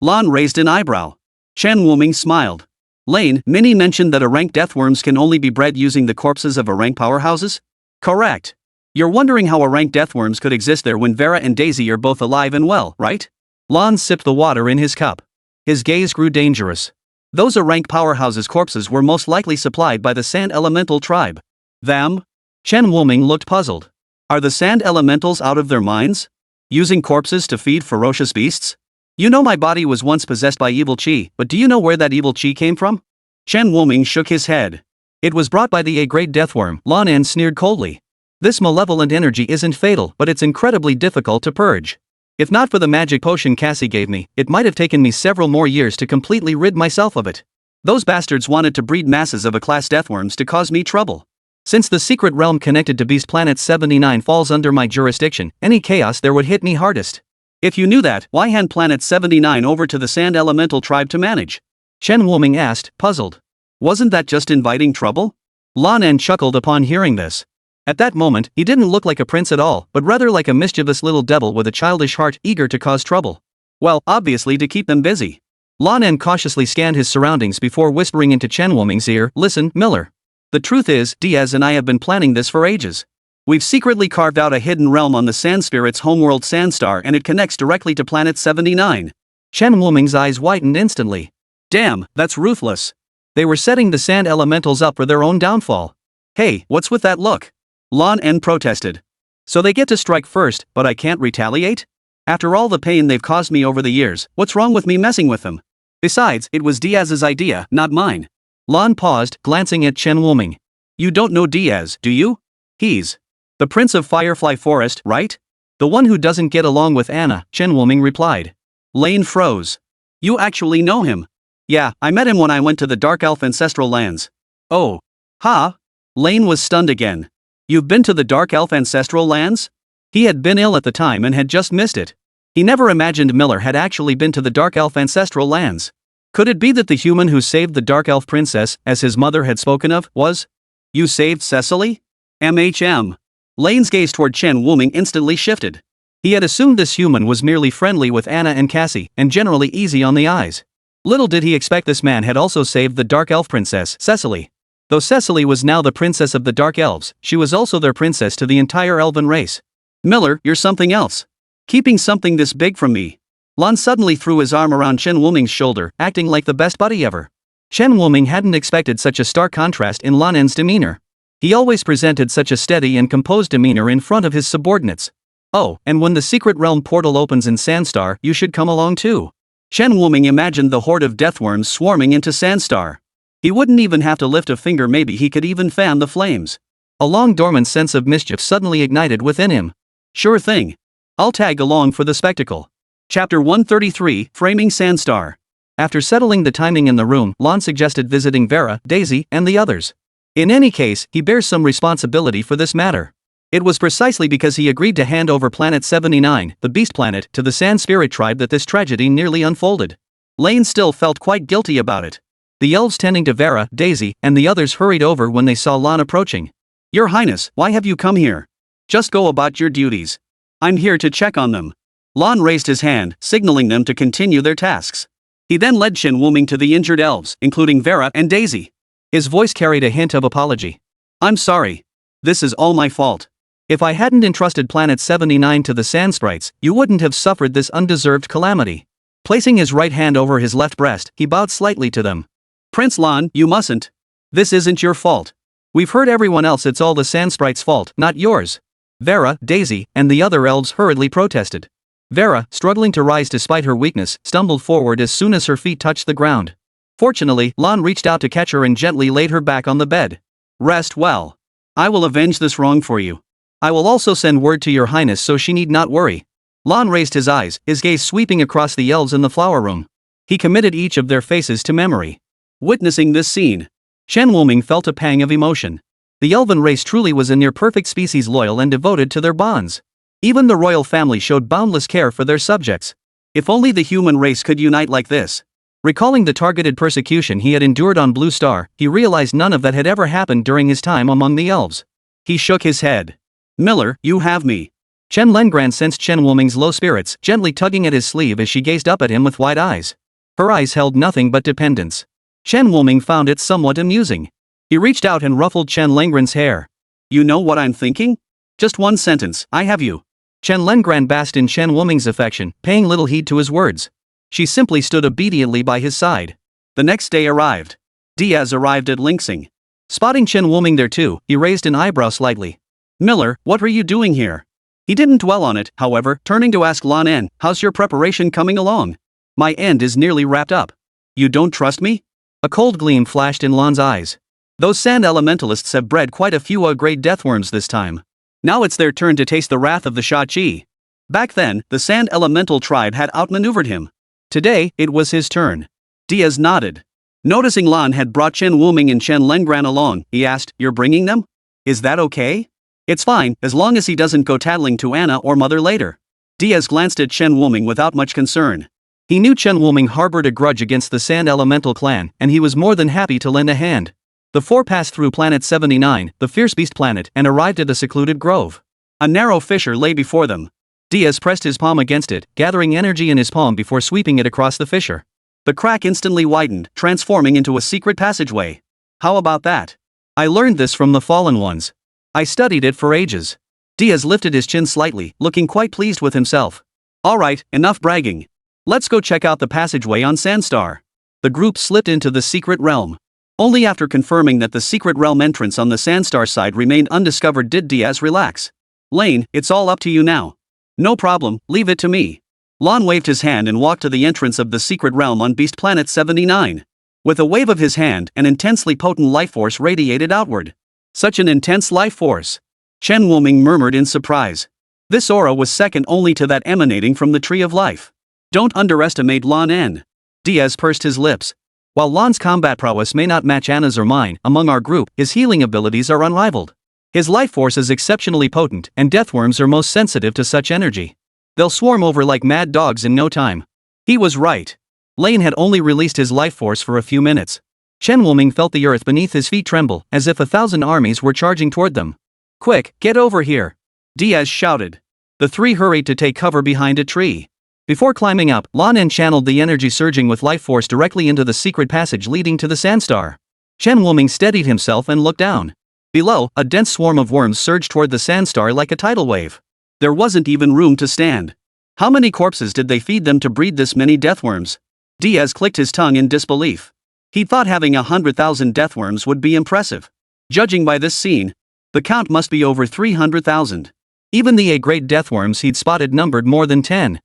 Lan raised an eyebrow. Chen Woming smiled. Lane, Minnie mentioned that A-rank deathworms can only be bred using the corpses of A-rank powerhouses? Correct. You're wondering how A-rank deathworms could exist there when Vera and Daisy are both alive and well, right? Lan sipped the water in his cup. His gaze grew dangerous. Those A-rank powerhouses' corpses were most likely supplied by the Sand Elemental tribe. Them? Chen Woming looked puzzled. Are the Sand Elementals out of their minds? Using corpses to feed ferocious beasts? You know my body was once possessed by evil chi, but do you know where that evil chi came from? Chen Woming shook his head. It was brought by the A-grade deathworm, Lan En sneered coldly. This malevolent energy isn't fatal, but it's incredibly difficult to purge. If not for the magic potion Cassie gave me, it might have taken me several more years to completely rid myself of it. Those bastards wanted to breed masses of A-class deathworms to cause me trouble. Since the secret realm connected to Beast Planet 79 falls under my jurisdiction, any chaos there would hit me hardest. If you knew that, why hand Planet 79 over to the Sand Elemental tribe to manage? Chen Woming asked, puzzled. Wasn't that just inviting trouble? Lan En chuckled upon hearing this. At that moment, he didn't look like a prince at all, but rather like a mischievous little devil with a childish heart eager to cause trouble. Well, obviously to keep them busy. Lan En cautiously scanned his surroundings before whispering into Chen Woming's ear, listen, Miller. The truth is, Diaz and I have been planning this for ages. We've secretly carved out a hidden realm on the Sand Spirit's homeworld Sandstar and it connects directly to Planet 79. Chen Woming's eyes widened instantly. Damn, that's ruthless. They were setting the Sand Elementals up for their own downfall. Hey, what's with that look? Lan En protested. So they get to strike first, but I can't retaliate? After all the pain they've caused me over the years, what's wrong with me messing with them? Besides, it was Diaz's idea, not mine. Lan paused, glancing at Chen Woming. You don't know Diaz, do you? He's the Prince of Firefly Forest, right? The one who doesn't get along with Anna, Chen Woming replied. Lane froze. You actually know him? Yeah, I met him when I went to the Dark Elf Ancestral Lands. Oh. Huh? Lane was stunned again. You've been to the Dark Elf Ancestral Lands? He had been ill at the time and had just missed it. He never imagined Miller had actually been to the Dark Elf Ancestral Lands. Could it be that the human who saved the Dark Elf Princess, as his mother had spoken of, was? You saved Cecily? MHM. Lane's gaze toward Chen Woming instantly shifted. He had assumed this human was merely friendly with Anna and Cassie, and generally easy on the eyes. Little did he expect this man had also saved the Dark Elf Princess, Cecily. Though Cecily was now the princess of the Dark Elves, she was also their princess to the entire elven race. Miller, you're something else. Keeping something this big from me. Lan suddenly threw his arm around Chen Woming's shoulder, acting like the best buddy ever. Chen Woming hadn't expected such a stark contrast in Lan En's demeanor. He always presented such a steady and composed demeanor in front of his subordinates. Oh, and when the secret realm portal opens in Sandstar, you should come along too. Chen Woming imagined the horde of deathworms swarming into Sandstar. He wouldn't even have to lift a finger, maybe he could even fan the flames. A long-dormant sense of mischief suddenly ignited within him. Sure thing. I'll tag along for the spectacle. Chapter 133, Framing Sandstar. After settling the timing in the room, Lan suggested visiting Vera, Daisy, and the others. In any case, he bears some responsibility for this matter. It was precisely because he agreed to hand over Planet 79, the Beast Planet, to the Sand Spirit tribe that this tragedy nearly unfolded. Lane still felt quite guilty about it. The elves tending to Vera, Daisy, and the others hurried over when they saw Lan approaching. Your Highness, why have you come here? Just go about your duties. I'm here to check on them. Lan raised his hand, signaling them to continue their tasks. He then led Chen Wuming to the injured elves, including Vera and Daisy. His voice carried a hint of apology. I'm sorry. This is all my fault. If I hadn't entrusted Planet 79 to the sand sprites, you wouldn't have suffered this undeserved calamity. Placing his right hand over his left breast, he bowed slightly to them. Prince Lan, you mustn't. This isn't your fault. We've heard everyone else it's all the sand sprites' fault, not yours. Vera, Daisy, and the other elves hurriedly protested. Vera, struggling to rise despite her weakness, stumbled forward as soon as her feet touched the ground. Fortunately, Lan reached out to catch her and gently laid her back on the bed. Rest well. I will avenge this wrong for you. I will also send word to your highness so she need not worry. Lan raised his eyes, his gaze sweeping across the elves in the flower room. He committed each of their faces to memory. Witnessing this scene, Chen Wuming felt a pang of emotion. The elven race truly was a near-perfect species, loyal and devoted to their bonds. Even the royal family showed boundless care for their subjects. If only the human race could unite like this. Recalling the targeted persecution he had endured on Blue Star, he realized none of that had ever happened during his time among the elves. He shook his head. Miller, you have me. Chen Lengran sensed Chen Wuming's low spirits, gently tugging at his sleeve as she gazed up at him with wide eyes. Her eyes held nothing but dependence. Chen Wuming found it somewhat amusing. He reached out and ruffled Chen Lengran's hair. You know what I'm thinking? Just one sentence, I have you. Chen Lengran basked in Chen Wuming's affection, paying little heed to his words. She simply stood obediently by his side. The next day arrived. Diaz arrived at Lingsing. Spotting Chen Wuming there too, he raised an eyebrow slightly. Miller, what are you doing here? He didn't dwell on it, however, turning to ask Lan En, how's your preparation coming along? My end is nearly wrapped up. You don't trust me? A cold gleam flashed in Lan's eyes. Those sand elementalists have bred quite a few A-grade deathworms this time. Now it's their turn to taste the wrath of the Sha-Chi. Back then, the sand elemental tribe had outmaneuvered him. Today, it was his turn. Diaz nodded. Noticing Lan had brought Chen Wuming and Chen Lengran along, he asked, You're bringing them? Is that okay? It's fine, as long as he doesn't go tattling to Anna or Mother later. Diaz glanced at Chen Wuming without much concern. He knew Chen Wuming harbored a grudge against the Sand Elemental clan, and he was more than happy to lend a hand. The four passed through Planet 79, the Fierce Beast planet, and arrived at a secluded grove. A narrow fissure lay before them. Diaz pressed his palm against it, gathering energy in his palm before sweeping it across the fissure. The crack instantly widened, transforming into a secret passageway. How about that? I learned this from the Fallen Ones. I studied it for ages. Diaz lifted his chin slightly, looking quite pleased with himself. Alright, enough bragging. Let's go check out the passageway on Sandstar. The group slipped into the secret realm. Only after confirming that the secret realm entrance on the Sandstar side remained undiscovered did Diaz relax. Lane, it's all up to you now. No problem, leave it to me. Lan waved his hand and walked to the entrance of the secret realm on Beast Planet 79. With a wave of his hand, an intensely potent life force radiated outward. Such an intense life force. Chen Wuming murmured in surprise. This aura was second only to that emanating from the Tree of Life. Don't underestimate Lan En. Diaz pursed his lips. While Lan's combat prowess may not match Anna's or mine, among our group, his healing abilities are unrivaled. His life force is exceptionally potent, and deathworms are most sensitive to such energy. They'll swarm over like mad dogs in no time. He was right. Lane had only released his life force for a few minutes. Chen Wuming felt the earth beneath his feet tremble, as if 1,000 armies were charging toward them. Quick, get over here! Diaz shouted. The three hurried to take cover behind a tree. Before climbing up, Lan En channeled the energy surging with life force directly into the secret passage leading to the Sandstar. Chen Wuming steadied himself and looked down. Below, a dense swarm of worms surged toward the Sandstar like a tidal wave. There wasn't even room to stand. How many corpses did they feed them to breed this many deathworms? Diaz clicked his tongue in disbelief. He thought having 100,000 deathworms would be impressive. Judging by this scene, the count must be over 300,000. Even the A-grade deathworms he'd spotted numbered more than 10.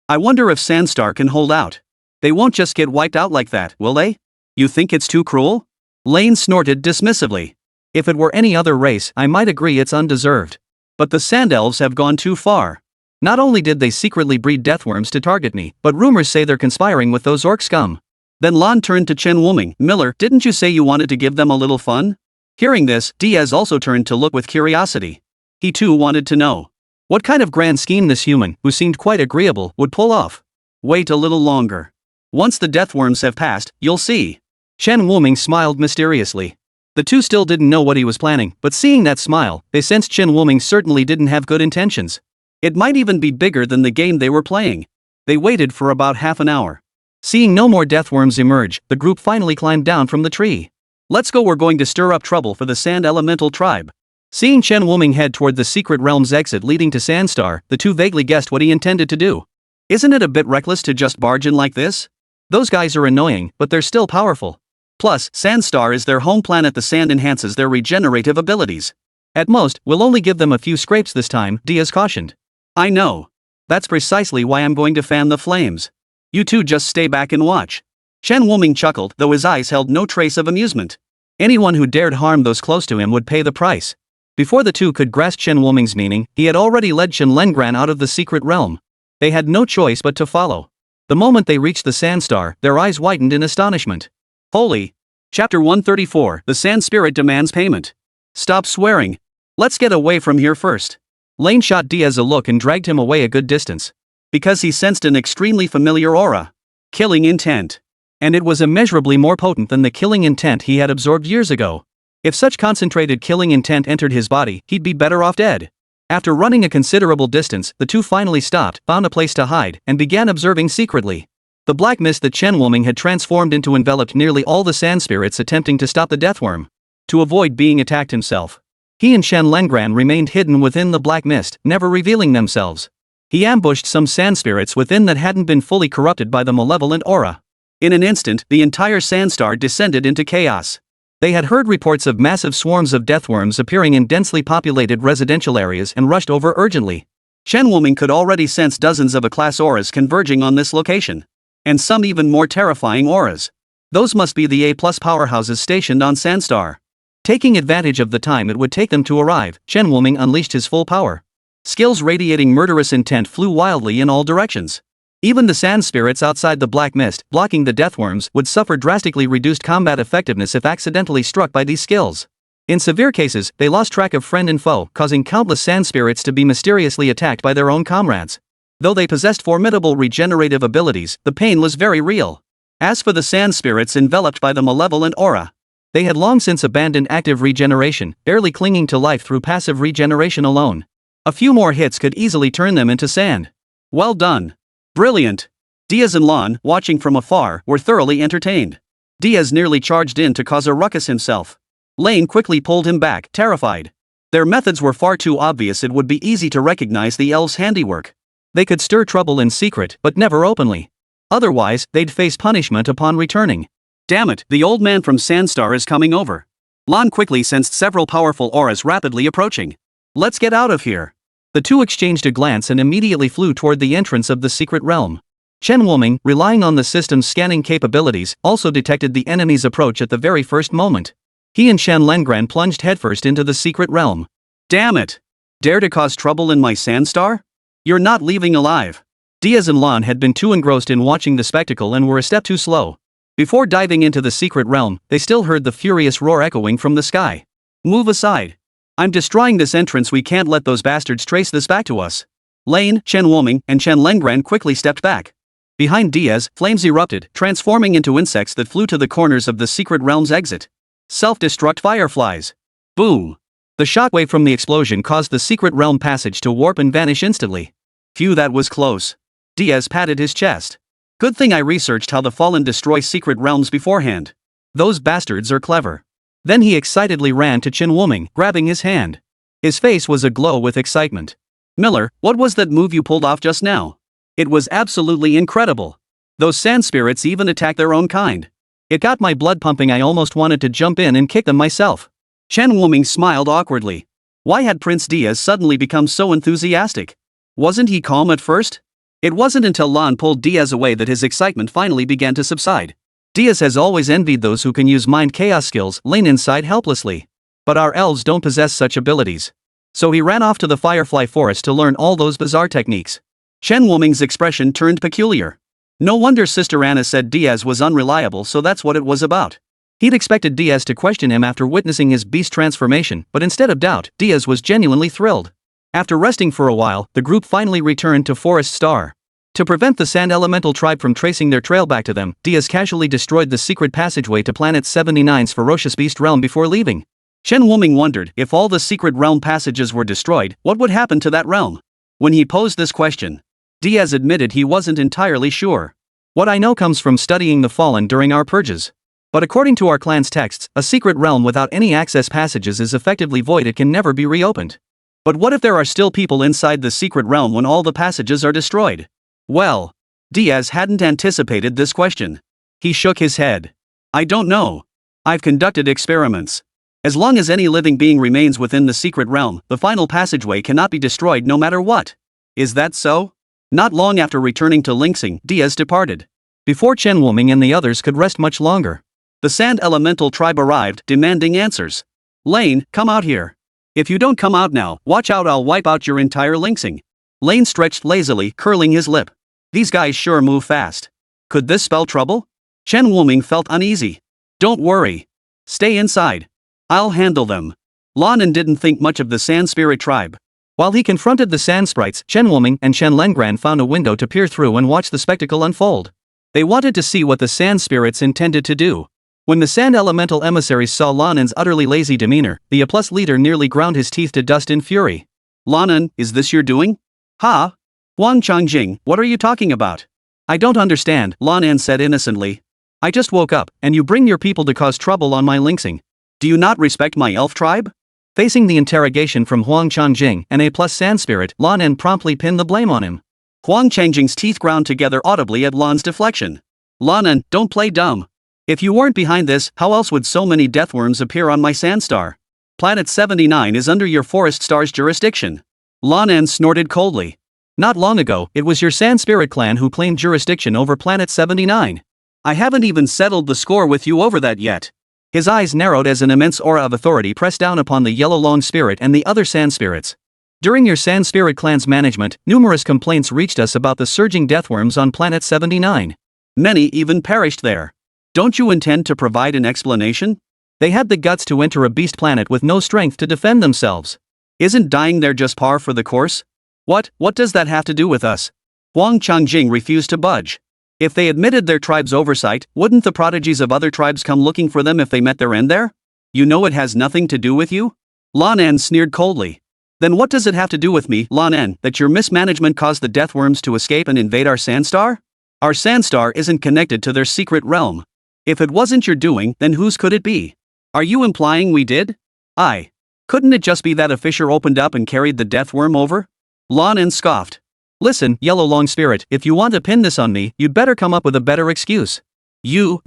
I wonder if Sandstar can hold out. They won't just get wiped out like that, will they? You think it's too cruel? Lane snorted dismissively. If it were any other race, I might agree it's undeserved. But the Sand Elves have gone too far. Not only did they secretly breed deathworms to target me, but rumors say they're conspiring with those orc scum. Then Lan turned to Chen Wuming. Miller, didn't you say you wanted to give them a little fun? Hearing this, Diaz also turned to look with curiosity. He too wanted to know what kind of grand scheme this human, who seemed quite agreeable, would pull off. Wait a little longer. Once the deathworms have passed, you'll see. Chen Wuming smiled mysteriously. The two still didn't know what he was planning, but seeing that smile, they sensed Chen Wuming certainly didn't have good intentions. It might even be bigger than the game they were playing. They waited for about half an hour. Seeing no more deathworms emerge, the group finally climbed down from the tree. Let's go, we're going to stir up trouble for the Sand Elemental tribe. Seeing Chen Wuming head toward the secret realm's exit leading to Sandstar, the two vaguely guessed what he intended to do. Isn't it a bit reckless to just barge in like this? Those guys are annoying, but they're still powerful. Plus, Sandstar is their home planet. The sand enhances their regenerative abilities. At most, we'll only give them a few scrapes this time, Diaz cautioned. I know. That's precisely why I'm going to fan the flames. You two just stay back and watch. Chen Wuming chuckled, though his eyes held no trace of amusement. Anyone who dared harm those close to him would pay the price. Before the two could grasp Chen Wuming's meaning, he had already led Chen Lengran out of the secret realm. They had no choice but to follow. The moment they reached the Sandstar, their eyes widened in astonishment. Holy! Chapter 134, The Sand Spirit Demands Payment. Stop swearing. Let's get away from here first. Lane shot Diaz a look and dragged him away a good distance. Because he sensed an extremely familiar aura. Killing intent. And it was immeasurably more potent than the killing intent he had absorbed years ago. If such concentrated killing intent entered his body, he'd be better off dead. After running a considerable distance, the two finally stopped, found a place to hide, and began observing secretly. The black mist that Chen Wuming had transformed into enveloped nearly all the sand spirits attempting to stop the deathworm. To avoid being attacked himself, he and Chen Lengran remained hidden within the black mist, never revealing themselves. He ambushed some sand spirits within that hadn't been fully corrupted by the malevolent aura. In an instant, the entire Sandstar descended into chaos. They had heard reports of massive swarms of deathworms appearing in densely populated residential areas and rushed over urgently. Chen Wuming could already sense dozens of A-class auras converging on this location. And some even more terrifying auras. Those must be the A-plus powerhouses stationed on Sandstar. Taking advantage of the time it would take them to arrive, Chen Wuming unleashed his full power. Skills radiating murderous intent flew wildly in all directions. Even the sand spirits outside the black mist, blocking the deathworms, would suffer drastically reduced combat effectiveness if accidentally struck by these skills. In severe cases, they lost track of friend and foe, causing countless sand spirits to be mysteriously attacked by their own comrades. Though they possessed formidable regenerative abilities, the pain was very real. As for the sand spirits enveloped by the malevolent aura, they had long since abandoned active regeneration, barely clinging to life through passive regeneration alone. A few more hits could easily turn them into sand. Well done. Brilliant. Diaz and Lan, watching from afar, were thoroughly entertained. Diaz nearly charged in to cause a ruckus himself. Lane quickly pulled him back, terrified. Their methods were far too obvious. It would be easy to recognize the elves' handiwork. They could stir trouble in secret, but never openly. Otherwise, they'd face punishment upon returning. Damn it, the old man from Sandstar is coming over. Lan quickly sensed several powerful auras rapidly approaching. Let's get out of here. The two exchanged a glance and immediately flew toward the entrance of the secret realm. Chen Wuming, relying on the system's scanning capabilities, also detected the enemy's approach at the very first moment. He and Chen Lengran plunged headfirst into the secret realm. Damn it! Dare to cause trouble in my Sandstar? You're not leaving alive. Diaz and Lan had been too engrossed in watching the spectacle and were a step too slow. Before diving into the secret realm, they still heard the furious roar echoing from the sky. Move aside. I'm destroying this entrance. We can't let those bastards trace this back to us. Lane, Chen Wuming, and Chen Lengran quickly stepped back. Behind Diaz, flames erupted, transforming into insects that flew to the corners of the secret realm's exit. Self-destruct fireflies. Boom! The shockwave from the explosion caused the secret realm passage to warp and vanish instantly. Phew, that was close. Diaz patted his chest. Good thing I researched how the Fallen destroy secret realms beforehand. Those bastards are clever. Then he excitedly ran to Chen Wuming, grabbing his hand. His face was aglow with excitement. Miller, what was that move you pulled off just now? It was absolutely incredible. Those sand spirits even attack their own kind. It got my blood pumping. I almost wanted to jump in and kick them myself. Chen Wuming smiled awkwardly. Why had Prince Diaz suddenly become so enthusiastic? Wasn't he calm at first? It wasn't until Lan pulled Diaz away that his excitement finally began to subside. Diaz has always envied those who can use mind chaos skills. Lane sighed helplessly. But our elves don't possess such abilities. So he ran off to the Firefly Forest to learn all those bizarre techniques. Chen Wuming's expression turned peculiar. No wonder Sister Anna said Diaz was unreliable, so that's what it was about. He'd expected Diaz to question him after witnessing his beast transformation, but instead of doubt, Diaz was genuinely thrilled. After resting for a while, the group finally returned to Forest Star. To prevent the Sand Elemental tribe from tracing their trail back to them, Diaz casually destroyed the secret passageway to Planet 79's ferocious beast realm before leaving. Chen Wuming wondered, if all the secret realm passages were destroyed, what would happen to that realm? When he posed this question, Diaz admitted he wasn't entirely sure. What I know comes from studying the Fallen during our purges. But according to our clan's texts, a secret realm without any access passages is effectively void. It can never be reopened. But what if there are still people inside the secret realm when all the passages are destroyed? Well, Diaz hadn't anticipated this question. He shook his head. I don't know. I've conducted experiments. As long as any living being remains within the secret realm, the final passageway cannot be destroyed no matter what. Is that so? Not long after returning to Lingsing, Diaz departed. Before Chen Wuming and the others could rest much longer, the Sand Elemental tribe arrived, demanding answers. Lane, come out here. If you don't come out now, watch out, I'll wipe out your entire Lingsing. Lane stretched lazily, curling his lip. These guys sure move fast. Could this spell trouble? Chen Wuming felt uneasy. Don't worry. Stay inside. I'll handle them. Lanan didn't think much of the Sand Spirit tribe. While he confronted the Sand Sprites, Chen Wuming and Chen Lengran found a window to peer through and watch the spectacle unfold. They wanted to see what the Sand Spirits intended to do. When the Sand Elemental emissaries saw Lanan's utterly lazy demeanor, the A+ leader nearly ground his teeth to dust in fury. Lanan, is this your doing? Ha? Huang Changjing, what are you talking about? I don't understand, Lanan said innocently. I just woke up, and you bring your people to cause trouble on my Lingsing. Do you not respect my elf tribe? Facing the interrogation from Huang Changjing and A+ Sand Spirit, Lanan promptly pinned the blame on him. Huang Changjing's teeth ground together audibly at Lan's deflection. Lanan, don't play dumb. If you weren't behind this, how else would so many deathworms appear on my Sandstar? Planet 79 is under your Forest Star's jurisdiction. Lanan snorted coldly. Not long ago, it was your Sand Spirit clan who claimed jurisdiction over Planet 79. I haven't even settled the score with you over that yet. His eyes narrowed as an immense aura of authority pressed down upon the Yellow Long Spirit and the other Sand Spirits. During your Sand Spirit clan's management, numerous complaints reached us about the surging deathworms on Planet 79. Many even perished there. Don't you intend to provide an explanation? They had the guts to enter a beast planet with no strength to defend themselves. Isn't dying there just par for the course? What does that have to do with us? Huang Changjing refused to budge. If they admitted their tribe's oversight, wouldn't the prodigies of other tribes come looking for them if they met their end there? You know it has nothing to do with you? Lanan sneered coldly. Then what does it have to do with me, Lanan, that your mismanagement caused the deathworms to escape and invade our Sandstar? Our Sandstar isn't connected to their secret realm. If it wasn't your doing, then whose could it be? Are you implying we did? Couldn't it just be that a fissure opened up and carried the deathworm over? Lanan scoffed. Listen, Yellow Long Spirit, if you want to pin this on me, you'd better come up with a better excuse. You.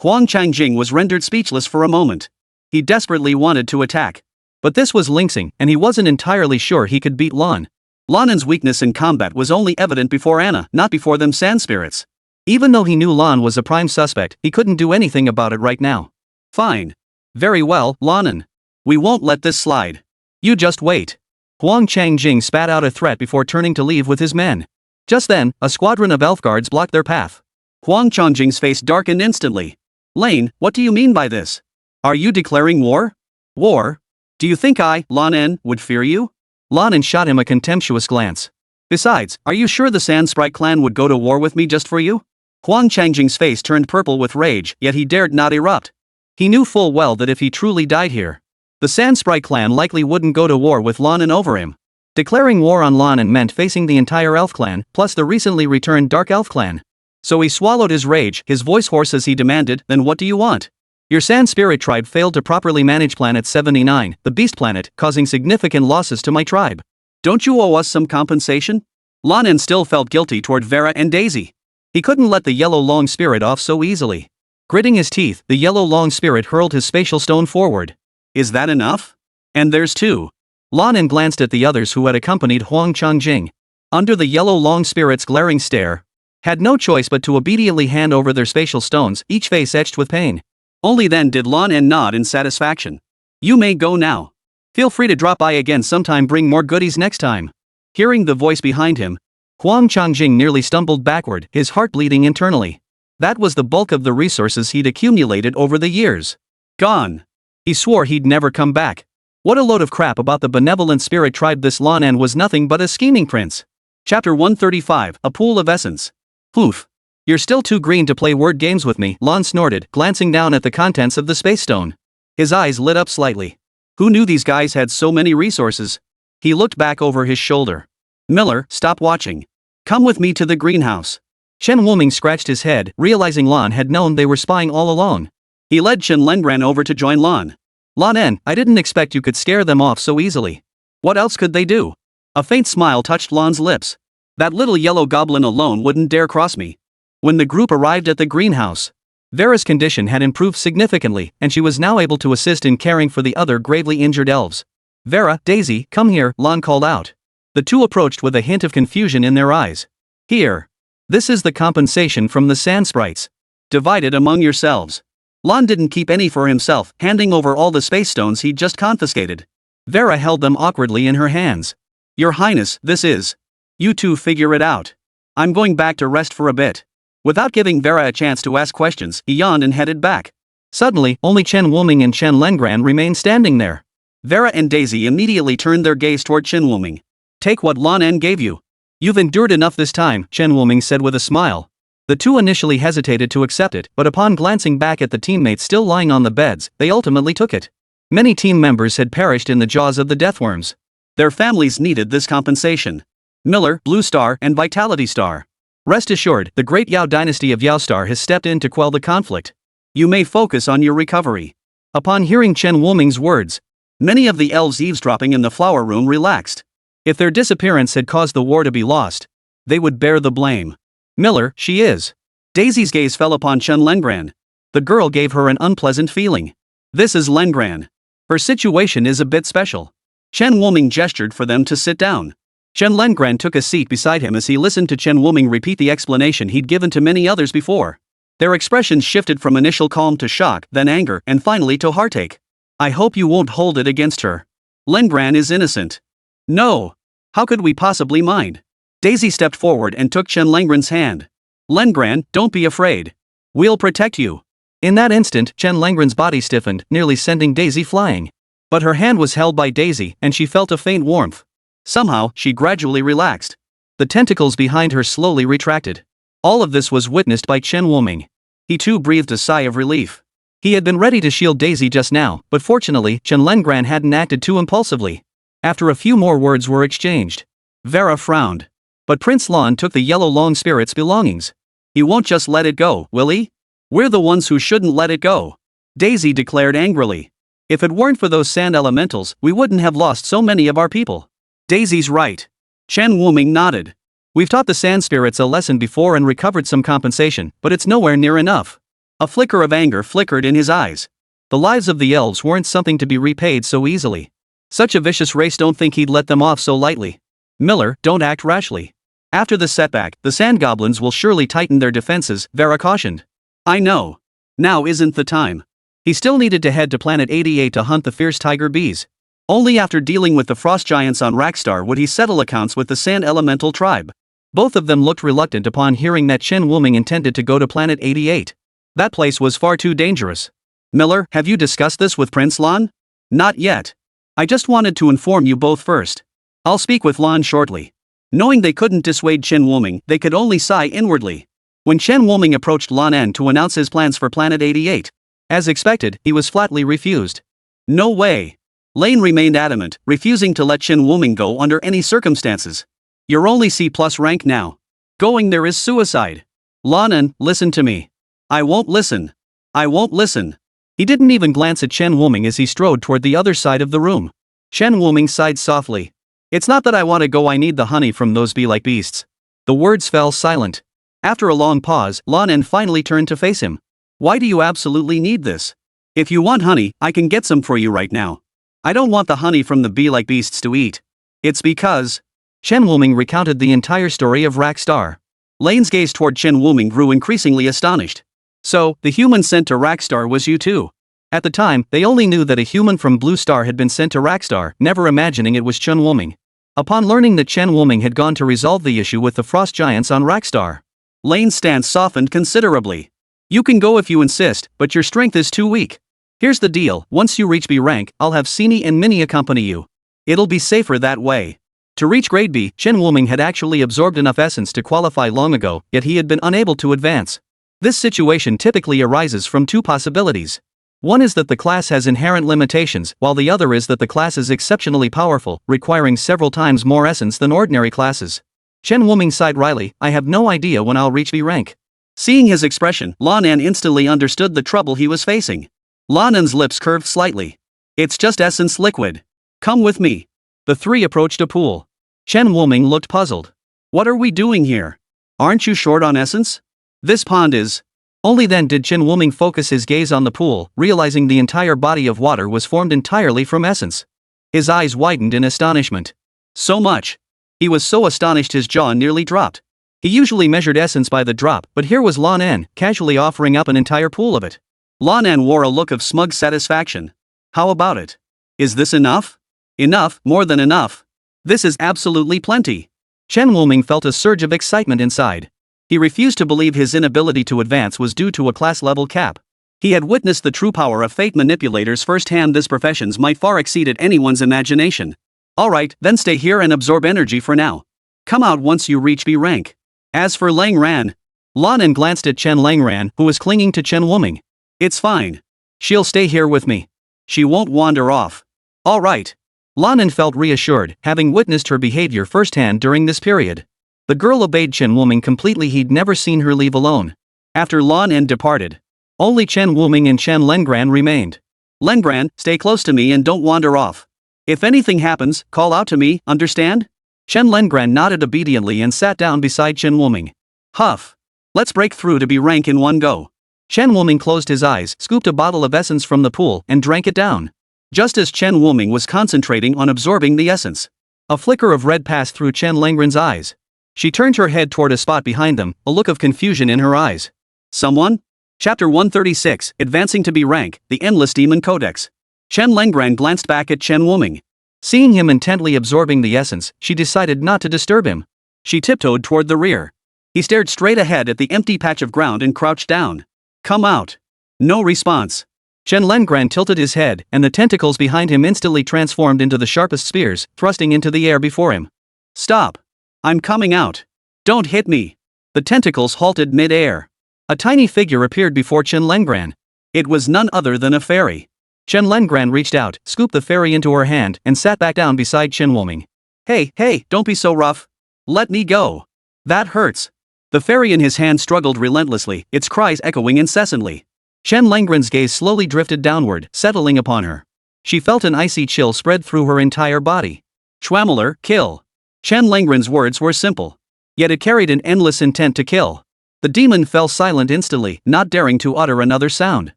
Huang Changjing was rendered speechless for a moment. He desperately wanted to attack. But this was Lingsing, and he wasn't entirely sure he could beat Lan. Lanan's weakness in combat was only evident before Anna, not before them Sand Spirits. Even though he knew Lan was a prime suspect, he couldn't do anything about it right now. Fine. Very well, Lanan. We won't let this slide. You just wait. Huang Changjing spat out a threat before turning to leave with his men. Just then, a squadron of elf guards blocked their path. Huang Changjing's face darkened instantly. Lane, what do you mean by this? Are you declaring war? War? Do you think I, Lanan, would fear you? Lanan shot him a contemptuous glance. Besides, are you sure the Sand Sprite clan would go to war with me just for you? Huang Changjing's face turned purple with rage, yet he dared not erupt. He knew full well that if he truly died here, the Sand Sprite clan likely wouldn't go to war with Lanan over him. Declaring war on Lanan meant facing the entire elf clan, plus the recently returned Dark Elf clan. So he swallowed his rage, his voice hoarse as he demanded, then what do you want? Your Sand Spirit tribe failed to properly manage Planet 79, the Beast Planet, causing significant losses to my tribe. Don't you owe us some compensation? Lanan still felt guilty toward Vera and Daisy. He couldn't let the Yellow Long Spirit off so easily. Gritting his teeth, the Yellow Long Spirit hurled his spatial stone forward. Is that enough? And there's two. Lanan glanced at the others who had accompanied Huang Changjing. Under the Yellow Long Spirit's glaring stare, had no choice but to obediently hand over their spatial stones, each face etched with pain. Only then did Lanan nod in satisfaction. You may go now. Feel free to drop by again sometime, bring more goodies next time. Hearing the voice behind him, Huang Changjing nearly stumbled backward, his heart bleeding internally. That was the bulk of the resources he'd accumulated over the years. Gone. He swore he'd never come back. What a load of crap about the benevolent spirit tribe. This Lanan was nothing but a scheming prince. Chapter 135, A Pool of Essence. Oof. You're still too green to play word games with me, Lan snorted, glancing down at the contents of the space stone. His eyes lit up slightly. Who knew these guys had so many resources? He looked back over his shoulder. Miller, stop watching. Come with me to the greenhouse. Chen Wuming scratched his head, realizing Lan had known they were spying all along. He led Chen Lengran over to join Lan. Lan, I didn't expect you could scare them off so easily. What else could they do? A faint smile touched Lan's lips. That little yellow goblin alone wouldn't dare cross me. When the group arrived at the greenhouse, Vera's condition had improved significantly, and she was now able to assist in caring for the other gravely injured elves. Vera, Daisy, come here, Lan called out. The two approached with a hint of confusion in their eyes. Here. This is the compensation from the sand sprites. Divide it among yourselves. Lan didn't keep any for himself, handing over all the space stones he'd just confiscated. Vera held them awkwardly in her hands. Your Highness, this is. You two figure it out. I'm going back to rest for a bit. Without giving Vera a chance to ask questions, he yawned and headed back. Suddenly, only Chen Wuming and Chen Lengran remained standing there. Vera and Daisy immediately turned their gaze toward Chen Wuming. Take what Lan gave you. You've endured enough this time, Chen Wuming said with a smile. The two initially hesitated to accept it, but upon glancing back at the teammates still lying on the beds, they ultimately took it. Many team members had perished in the jaws of the deathworms. Their families needed this compensation. Miller, Blue Star, and Vitality Star. Rest assured, the great Yao dynasty of Yao Star has stepped in to quell the conflict. You may focus on your recovery. Upon hearing Chen Wuming's words, many of the elves eavesdropping in the flower room relaxed. If their disappearance had caused the war to be lost, they would bear the blame. Miller, she is. Daisy's gaze fell upon Chen Lengran. The girl gave her an unpleasant feeling. This is Lengran. Her situation is a bit special. Chen Wuming gestured for them to sit down. Chen Lengran took a seat beside him as he listened to Chen Wuming repeat the explanation he'd given to many others before. Their expressions shifted from initial calm to shock, then anger, and finally to heartache. I hope you won't hold it against her. Lengran is innocent. No. How could we possibly mind? Daisy stepped forward and took Chen Lengran's hand. Lengran, don't be afraid. We'll protect you. In that instant, Chen Lengran's body stiffened, nearly sending Daisy flying. But her hand was held by Daisy, and she felt a faint warmth. Somehow, she gradually relaxed. The tentacles behind her slowly retracted. All of this was witnessed by Chen Wuming. He too breathed a sigh of relief. He had been ready to shield Daisy just now, but fortunately, Chen Lengran hadn't acted too impulsively. After a few more words were exchanged, Vera frowned. But Prince Lan took the yellow long spirit's belongings. He won't just let it go, will he? We're the ones who shouldn't let it go. Daisy declared angrily. If it weren't for those sand elementals, we wouldn't have lost so many of our people. Daisy's right. Chen Wuming nodded. We've taught the sand spirits a lesson before and recovered some compensation, but it's nowhere near enough. A flicker of anger flickered in his eyes. The lives of the elves weren't something to be repaid so easily. Such a vicious race don't think he'd let them off so lightly. Miller, don't act rashly. After the setback, the sand goblins will surely tighten their defenses, Vera cautioned. I know. Now isn't the time. He still needed to head to Planet 88 to hunt the fierce tiger bees. Only after dealing with the frost giants on Rakstar would he settle accounts with the sand elemental tribe. Both of them looked reluctant upon hearing that Chen Wuming intended to go to Planet 88. That place was far too dangerous. Miller, have you discussed this with Prince Lan? Not yet. I just wanted to inform you both first. I'll speak with Lan shortly. Knowing they couldn't dissuade Chen Wuming, they could only sigh inwardly. When Chen Wuming approached Lan to announce his plans for Planet 88, as expected, he was flatly refused. No way. Lane remained adamant, refusing to let Chen Wuming go under any circumstances. You're only C+ rank now. Going there is suicide. Lan, listen to me. I won't listen. I won't listen. He didn't even glance at Chen Wuming as he strode toward the other side of the room. Chen Wuming sighed softly. It's not that I want to go, I need the honey from those bee-like beasts. The words fell silent. After a long pause, Lan finally turned to face him. Why do you absolutely need this? If you want honey, I can get some for you right now. I don't want the honey from the bee-like beasts to eat. It's because... Chen Wuming recounted the entire story of Rakstar. Lane's gaze toward Chen Wuming grew increasingly astonished. So, the human sent to Rakstar was you too. At the time, they only knew that a human from Blue Star had been sent to Rakstar, never imagining it was Chen Wuming. Upon learning that Chen Wuming had gone to resolve the issue with the frost giants on Rakstar, Lane's stance softened considerably. You can go if you insist, but your strength is too weak. Here's the deal, once you reach B rank, I'll have Sini and Minnie accompany you. It'll be safer that way. To reach grade B, Chen Wuming had actually absorbed enough essence to qualify long ago, yet he had been unable to advance. This situation typically arises from two possibilities. One is that the class has inherent limitations, while the other is that the class is exceptionally powerful, requiring several times more essence than ordinary classes. Chen Wuming sighed wryly, I have no idea when I'll reach B rank. Seeing his expression, Lan An instantly understood the trouble he was facing. Lan An's lips curved slightly. It's just essence liquid. Come with me. The three approached a pool. Chen Wuming looked puzzled. What are we doing here? Aren't you short on essence? This pond is. Only then did Chen Wuming focus his gaze on the pool, realizing the entire body of water was formed entirely from essence. His eyes widened in astonishment. So much. He was so astonished his jaw nearly dropped. He usually measured essence by the drop, but here was Lan An, casually offering up an entire pool of it. Lan An wore a look of smug satisfaction. How about it? Is this enough? Enough, more than enough. This is absolutely plenty. Chen Wuming felt a surge of excitement inside. He refused to believe his inability to advance was due to a class-level cap. He had witnessed the true power of fate manipulators firsthand. This professions might far exceeded anyone's imagination. Alright, then stay here and absorb energy for now. Come out once you reach B rank. As for Lang Ran, Lan An glanced at Chen Lang Ran, who was clinging to Chen Wuming. It's fine. She'll stay here with me. She won't wander off. Alright. Lan An felt reassured, having witnessed her behavior firsthand during this period. The girl obeyed Chen Wuming completely. He'd never seen her leave alone. After Lan An departed, only Chen Wuming and Chen Lengran remained. Lengran, stay close to me and don't wander off. If anything happens, call out to me, understand? Chen Lengran nodded obediently and sat down beside Chen Wuming. Huff. Let's break through to B rank in one go. Chen Wuming closed his eyes, scooped a bottle of essence from the pool, and drank it down. Just as Chen Wuming was concentrating on absorbing the essence, a flicker of red passed through Chen Lengran's eyes. She turned her head toward a spot behind them, a look of confusion in her eyes. Someone? Chapter 136, Advancing to B rank, The Endless Demon Codex. Chen Lengran glanced back at Chen Wuming. Seeing him intently absorbing the essence, she decided not to disturb him. She tiptoed toward the rear. He stared straight ahead at the empty patch of ground and crouched down. Come out. No response. Chen Lengran tilted his head, and the tentacles behind him instantly transformed into the sharpest spears, thrusting into the air before him. Stop. I'm coming out. Don't hit me. The tentacles halted mid-air. A tiny figure appeared before Chen Lengran. It was none other than a fairy. Chen Lengran reached out, scooped the fairy into her hand, and sat back down beside Chen Wuming. Hey, don't be so rough. Let me go. That hurts. The fairy in his hand struggled relentlessly, its cries echoing incessantly. Chen Lengran's gaze slowly drifted downward, settling upon her. She felt an icy chill spread through her entire body. Schwammeler, kill. Chen Lengran's words were simple. Yet it carried an endless intent to kill. The demon fell silent instantly, not daring to utter another sound.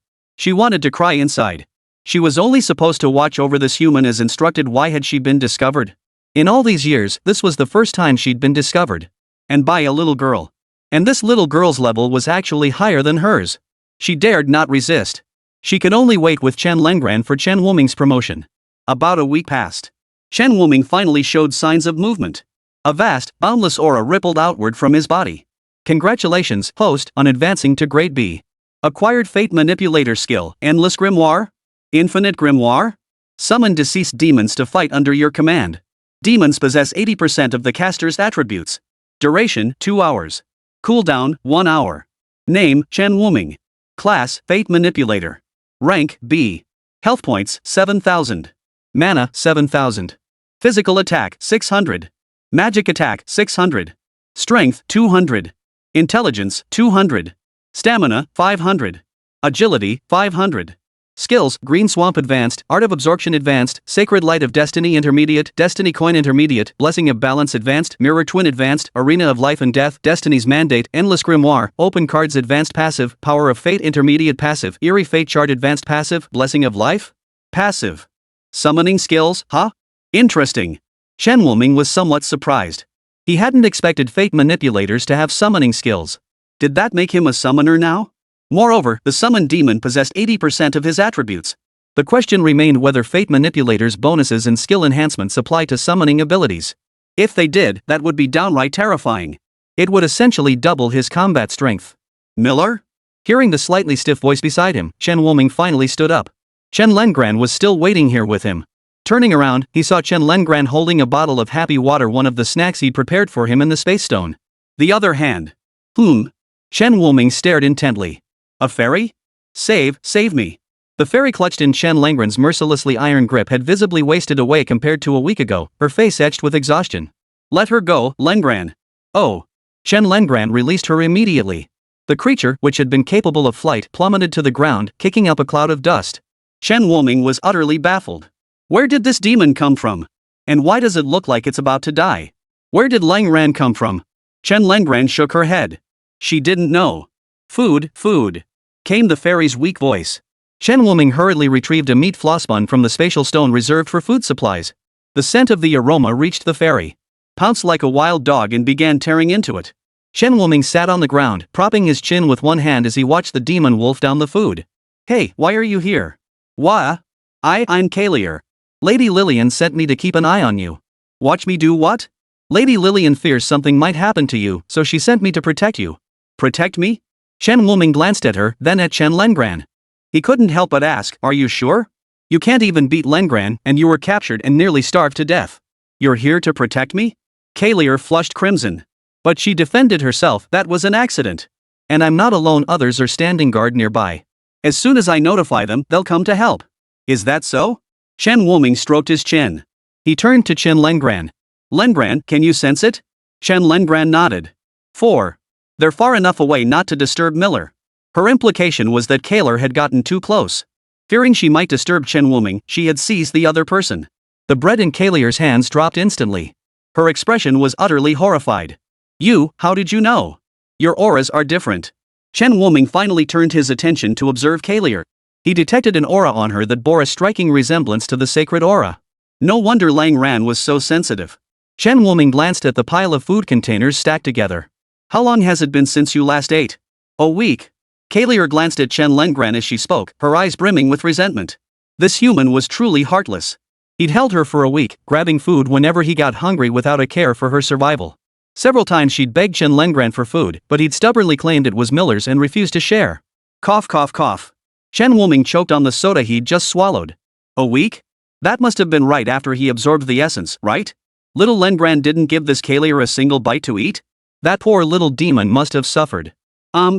She wanted to cry inside. She was only supposed to watch over this human as instructed. Why had she been discovered? In all these years, this was the first time she'd been discovered. And by a little girl. And this little girl's level was actually higher than hers. She dared not resist. She could only wait with Chen Lengran for Chen Wuming's promotion. About a week passed. Chen Wuming finally showed signs of movement. A vast, boundless aura rippled outward from his body. Congratulations, host, on advancing to grade B. Acquired Fate Manipulator skill, Endless Grimoire? Infinite Grimoire? Summon deceased demons to fight under your command. Demons possess 80% of the caster's attributes. Duration, 2 hours. Cooldown, 1 hour. Name, Chen Wuming. Class, Fate Manipulator. Rank, B. Health points, 7,000. Mana, 7,000. Physical attack, 600. Magic attack, 600. Strength, 200. Intelligence, 200. Stamina, 500. Agility, 500. Skills, Green Swamp Advanced, Art of Absorption Advanced, Sacred Light of Destiny Intermediate, Destiny Coin Intermediate, Blessing of Balance Advanced, Mirror Twin Advanced, Arena of Life and Death, Destiny's Mandate, Endless Grimoire, Open Cards Advanced Passive, Power of Fate Intermediate Passive, Eerie Fate Chart Advanced Passive, Blessing of Life? Passive. Summoning skills, huh? Interesting. Chen Wuming was somewhat surprised. He hadn't expected Fate Manipulators to have summoning skills. Did that make him a summoner now? Moreover, the summoned demon possessed 80% of his attributes. The question remained whether Fate Manipulators' bonuses and skill enhancements apply to summoning abilities. If they did, that would be downright terrifying. It would essentially double his combat strength. Miller? Hearing the slightly stiff voice beside him, Chen Wuming finally stood up. Chen Lengran was still waiting here with him. Turning around, he saw Chen Lengran holding a bottle of happy water, one of the snacks he'd prepared for him in the space stone. The other hand. Chen Wuming stared intently. A fairy? Save me. The fairy clutched in Chen Lengran's mercilessly iron grip had visibly wasted away compared to a week ago, her face etched with exhaustion. Let her go, Lengran. Oh. Chen Lengran released her immediately. The creature, which had been capable of flight, plummeted to the ground, kicking up a cloud of dust. Chen Wuming was utterly baffled. Where did this demon come from? And why does it look like it's about to die? Where did Lengran come from? Chen Lengran shook her head. She didn't know. Food, food, came the fairy's weak voice. Chen Wuming hurriedly retrieved a meat floss bun from the spatial stone reserved for food supplies. The scent of the aroma reached the fairy. Pounced like a wild dog and began tearing into it. Chen Wuming sat on the ground, propping his chin with one hand as he watched the demon wolf down the food. Hey, why are you here? Wah? I'm Kalier. Lady Lillian sent me to keep an eye on you. Watch me do what? Lady Lillian fears something might happen to you, so she sent me to protect you. Protect me? Chen Wuming glanced at her, then at Chen Lengran. He couldn't help but ask, are you sure? You can't even beat Lengran, and you were captured and nearly starved to death. You're here to protect me? Kalier flushed crimson. But she defended herself, that was an accident. And I'm not alone, others are standing guard nearby. As soon as I notify them, they'll come to help. Is that so? Chen Wuming stroked his chin. He turned to Chen Lengran. Lengran, can you sense it? Chen Lengran nodded. 4. They're far enough away not to disturb Miller. Her implication was that Kalier had gotten too close. Fearing she might disturb Chen Wuming, she had seized the other person. The bread in Kalier's hands dropped instantly. Her expression was utterly horrified. You, how did you know? Your auras are different. Chen Wuming finally turned his attention to observe Kalier. He detected an aura on her that bore a striking resemblance to the sacred aura. No wonder Lang Ran was so sensitive. Chen Wuming glanced at the pile of food containers stacked together. How long has it been since you last ate? A week. Kalier glanced at Chen Lengran as she spoke, her eyes brimming with resentment. This human was truly heartless. He'd held her for a week, grabbing food whenever he got hungry without a care for her survival. Several times she'd begged Chen Lengran for food, but he'd stubbornly claimed it was Miller's and refused to share. Cough cough cough. Chen Wuming choked on the soda he'd just swallowed. A week? That must have been right after he absorbed the essence, right? Little Lengran didn't give this Kalier a single bite to eat? That poor little demon must have suffered.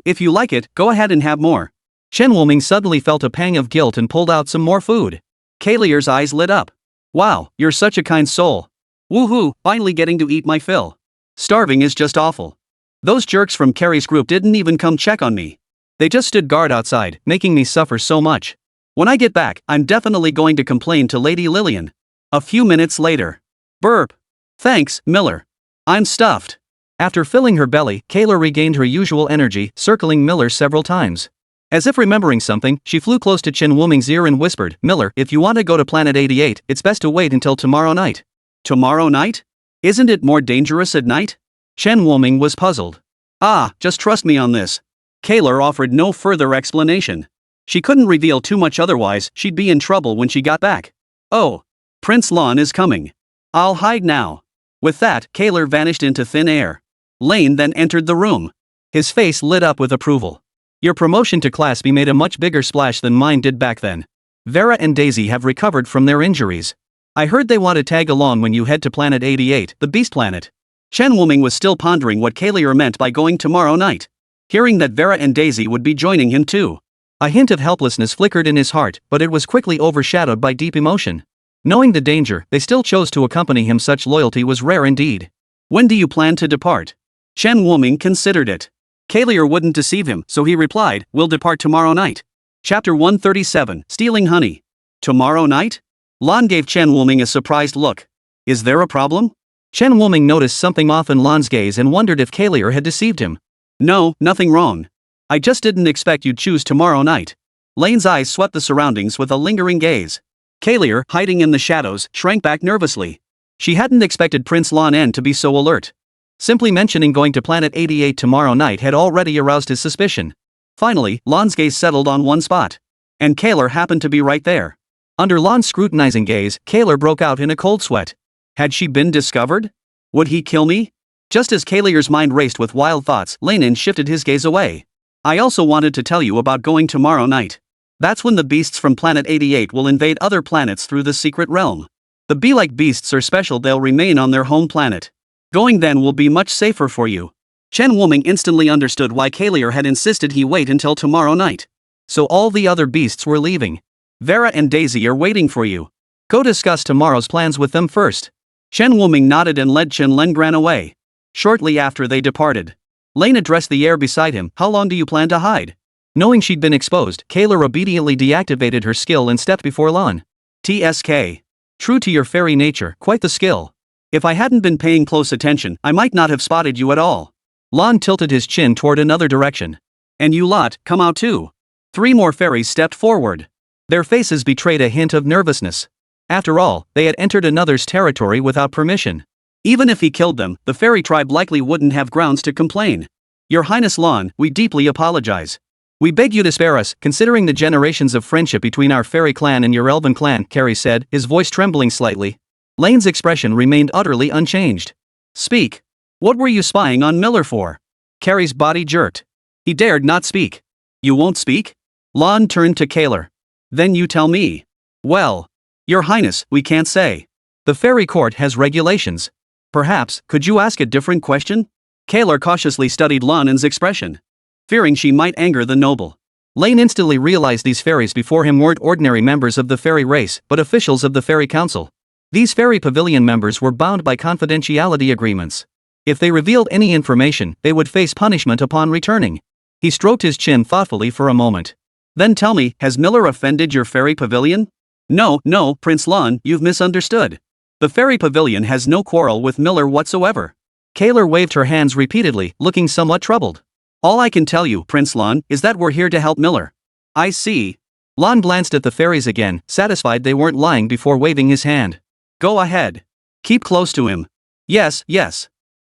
If you like it, go ahead and have more. Chen Wuming suddenly felt a pang of guilt and pulled out some more food. Kalier's eyes lit up. Wow, you're such a kind soul. Woohoo, finally getting to eat my fill. Starving is just awful. Those jerks from Carrie's group didn't even come check on me. They just stood guard outside, making me suffer so much. When I get back, I'm definitely going to complain to Lady Lillian. A few minutes later. Burp. Thanks, Miller. I'm stuffed. After filling her belly, Kalier regained her usual energy, circling Miller several times. As if remembering something, she flew close to Chen Wuming's ear and whispered, Miller, if you want to go to Planet 88, it's best to wait until tomorrow night. Tomorrow night? Isn't it more dangerous at night? Chen Wuming was puzzled. Just trust me on this. Kalier offered no further explanation. She couldn't reveal too much otherwise, she'd be in trouble when she got back. Oh. Prince Lon is coming. I'll hide now. With that, Kalier vanished into thin air. Lane then entered the room. His face lit up with approval. Your promotion to Class B made a much bigger splash than mine did back then. Vera and Daisy have recovered from their injuries. I heard they want to tag along when you head to Planet 88, the Beast Planet. Chen Wuming was still pondering what Kalier meant by going tomorrow night. Hearing that Vera and Daisy would be joining him too. A hint of helplessness flickered in his heart, but it was quickly overshadowed by deep emotion. Knowing the danger, they still chose to accompany him. Such loyalty was rare indeed. When do you plan to depart? Chen Wuming considered it. Kalier wouldn't deceive him, so he replied, we'll depart tomorrow night. Chapter 137, Stealing Honey. Tomorrow night? Lon gave Chen Wuming a surprised look. Is there a problem? Chen Wuming noticed something off in Lon's gaze and wondered if Kalier had deceived him. No, nothing wrong. I just didn't expect you'd choose tomorrow night. Lane's eyes swept the surroundings with a lingering gaze. Kalier, hiding in the shadows, shrank back nervously. She hadn't expected Prince Lon N to be so alert. Simply mentioning going to Planet 88 tomorrow night had already aroused his suspicion. Finally, Lon's gaze settled on one spot. And Kalier happened to be right there. Under Lon's scrutinizing gaze, Kalier broke out in a cold sweat. Had she been discovered? Would he kill me? Just as Kalier's mind raced with wild thoughts, Lanen shifted his gaze away. I also wanted to tell you about going tomorrow night. That's when the beasts from Planet 88 will invade other planets through the secret realm. The bee-like beasts are special, they'll remain on their home planet. Going then will be much safer for you. Chen Wuming instantly understood why Kalier had insisted he wait until tomorrow night. So all the other beasts were leaving. Vera and Daisy are waiting for you. Go discuss tomorrow's plans with them first. Chen Wuming nodded and led Chen Lengran away. Shortly after they departed, Lane addressed the air beside him. How long do you plan to hide? Knowing she'd been exposed, Kaylor obediently deactivated her skill and stepped before Lon. TSK. True to your fairy nature, quite the skill. If I hadn't been paying close attention, I might not have spotted you at all. Lon tilted his chin toward another direction. And you lot, come out too. 3 more fairies stepped forward. Their faces betrayed a hint of nervousness. After all, they had entered another's territory without permission. Even if he killed them, the fairy tribe likely wouldn't have grounds to complain. Your Highness Lon, we deeply apologize. We beg you to spare us, considering the generations of friendship between our fairy clan and your elven clan, Carrie said, his voice trembling slightly. Lane's expression remained utterly unchanged. Speak. What were you spying on Miller for? Carrie's body jerked. He dared not speak. You won't speak? Lon turned to Kaylor. Then you tell me. Well, Your Highness, we can't say. The fairy court has regulations. Perhaps, could you ask a different question? Kaylor cautiously studied Lon's expression, fearing she might anger the noble. Lane instantly realized these fairies before him weren't ordinary members of the fairy race, but officials of the fairy council. These fairy pavilion members were bound by confidentiality agreements. If they revealed any information, they would face punishment upon returning. He stroked his chin thoughtfully for a moment. Then tell me, has Miller offended your fairy pavilion? No, Prince Lon, you've misunderstood. The fairy pavilion has no quarrel with Miller whatsoever. Kaylor waved her hands repeatedly, looking somewhat troubled. All I can tell you, Prince Lon, is that we're here to help Miller. I see. Lon glanced at the fairies again, satisfied they weren't lying before waving his hand. Go ahead. Keep close to him. Yes.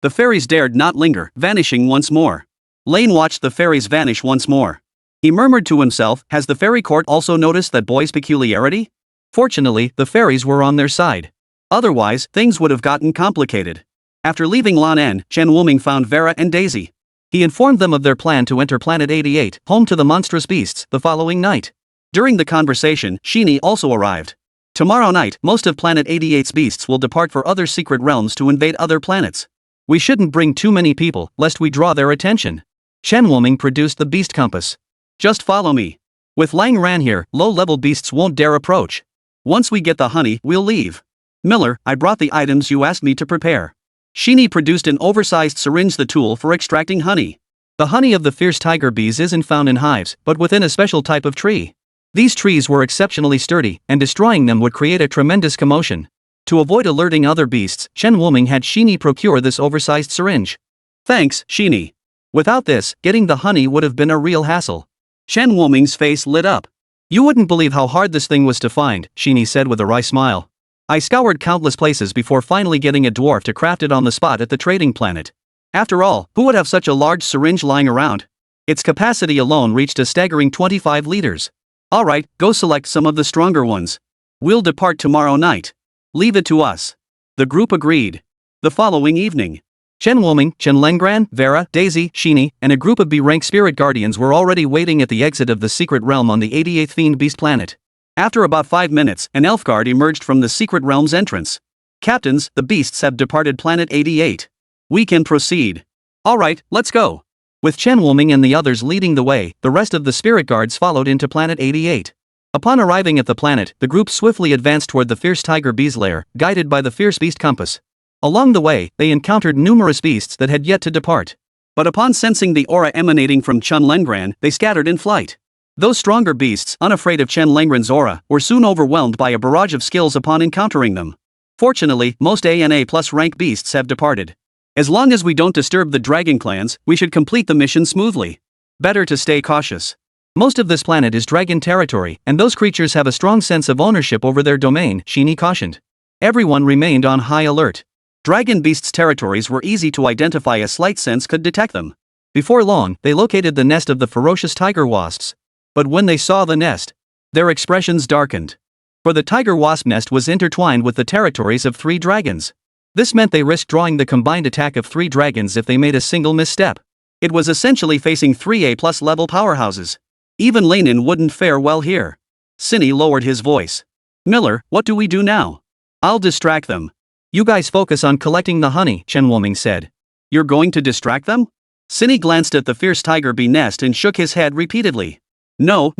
The fairies dared not linger, vanishing once more. Lane watched the fairies vanish once more. He murmured to himself, has the fairy court also noticed that boy's peculiarity? Fortunately, the fairies were on their side. Otherwise, things would have gotten complicated. After leaving Lan, Chen Wuming found Vera and Daisy. He informed them of their plan to enter Planet 88, home to the monstrous beasts, the following night. During the conversation, Sheeny also arrived. Tomorrow night, most of Planet 88's beasts will depart for other secret realms to invade other planets. We shouldn't bring too many people, lest we draw their attention. Chen Wuming produced the beast compass. Just follow me. With Lang Ran here, low-level beasts won't dare approach. Once we get the honey, we'll leave. Miller, I brought the items you asked me to prepare. Sheeny produced an oversized syringe, the tool for extracting honey. The honey of the fierce tiger bees isn't found in hives, but within a special type of tree. These trees were exceptionally sturdy, and destroying them would create a tremendous commotion. To avoid alerting other beasts, Chen Wuming had Sheeny procure this oversized syringe. Thanks, Sheeny. Without this, getting the honey would have been a real hassle. Chen Wuming's face lit up. You wouldn't believe how hard this thing was to find, Sheeny said with a wry smile. I scoured countless places before finally getting a dwarf to craft it on the spot at the trading planet. After all, who would have such a large syringe lying around? Its capacity alone reached a staggering 25 liters. Alright, go select some of the stronger ones. We'll depart tomorrow night. Leave it to us. The group agreed. The following evening, Chen Wuming, Chen Lengran, Vera, Daisy, Sheeny, and a group of B-rank spirit guardians were already waiting at the exit of the secret realm on the 88th Fiend Beast planet. After about 5 minutes, an elf guard emerged from the secret realm's entrance. Captains, the beasts have departed Planet 88. We can proceed. Alright, let's go. With Chen Wuming and the others leading the way, the rest of the spirit guards followed into Planet 88. Upon arriving at the planet, the group swiftly advanced toward the fierce tiger bee's lair, guided by the fierce beast compass. Along the way, they encountered numerous beasts that had yet to depart. But upon sensing the aura emanating from Chen Lengran, they scattered in flight. Those stronger beasts, unafraid of Chen Lengran's aura, were soon overwhelmed by a barrage of skills upon encountering them. Fortunately, most ANA plus rank beasts have departed. As long as we don't disturb the dragon clans, we should complete the mission smoothly. Better to stay cautious. Most of this planet is dragon territory, and those creatures have a strong sense of ownership over their domain, Sheeny cautioned. Everyone remained on high alert. Dragon beasts' territories were easy to identify, a slight sense could detect them. Before long, they located the nest of the ferocious tiger wasps. But when they saw the nest, their expressions darkened. For the tiger wasp nest was intertwined with the territories of 3 dragons. This meant they risked drawing the combined attack of 3 dragons if they made a single misstep. It was essentially facing 3 A+ level powerhouses. Even Lanin wouldn't fare well here. Cinny lowered his voice. Miller, what do we do now? I'll distract them. You guys focus on collecting the honey, Chen Wuming said. You're going to distract them? Cinny glanced at the fierce tiger bee nest and shook his head repeatedly. No.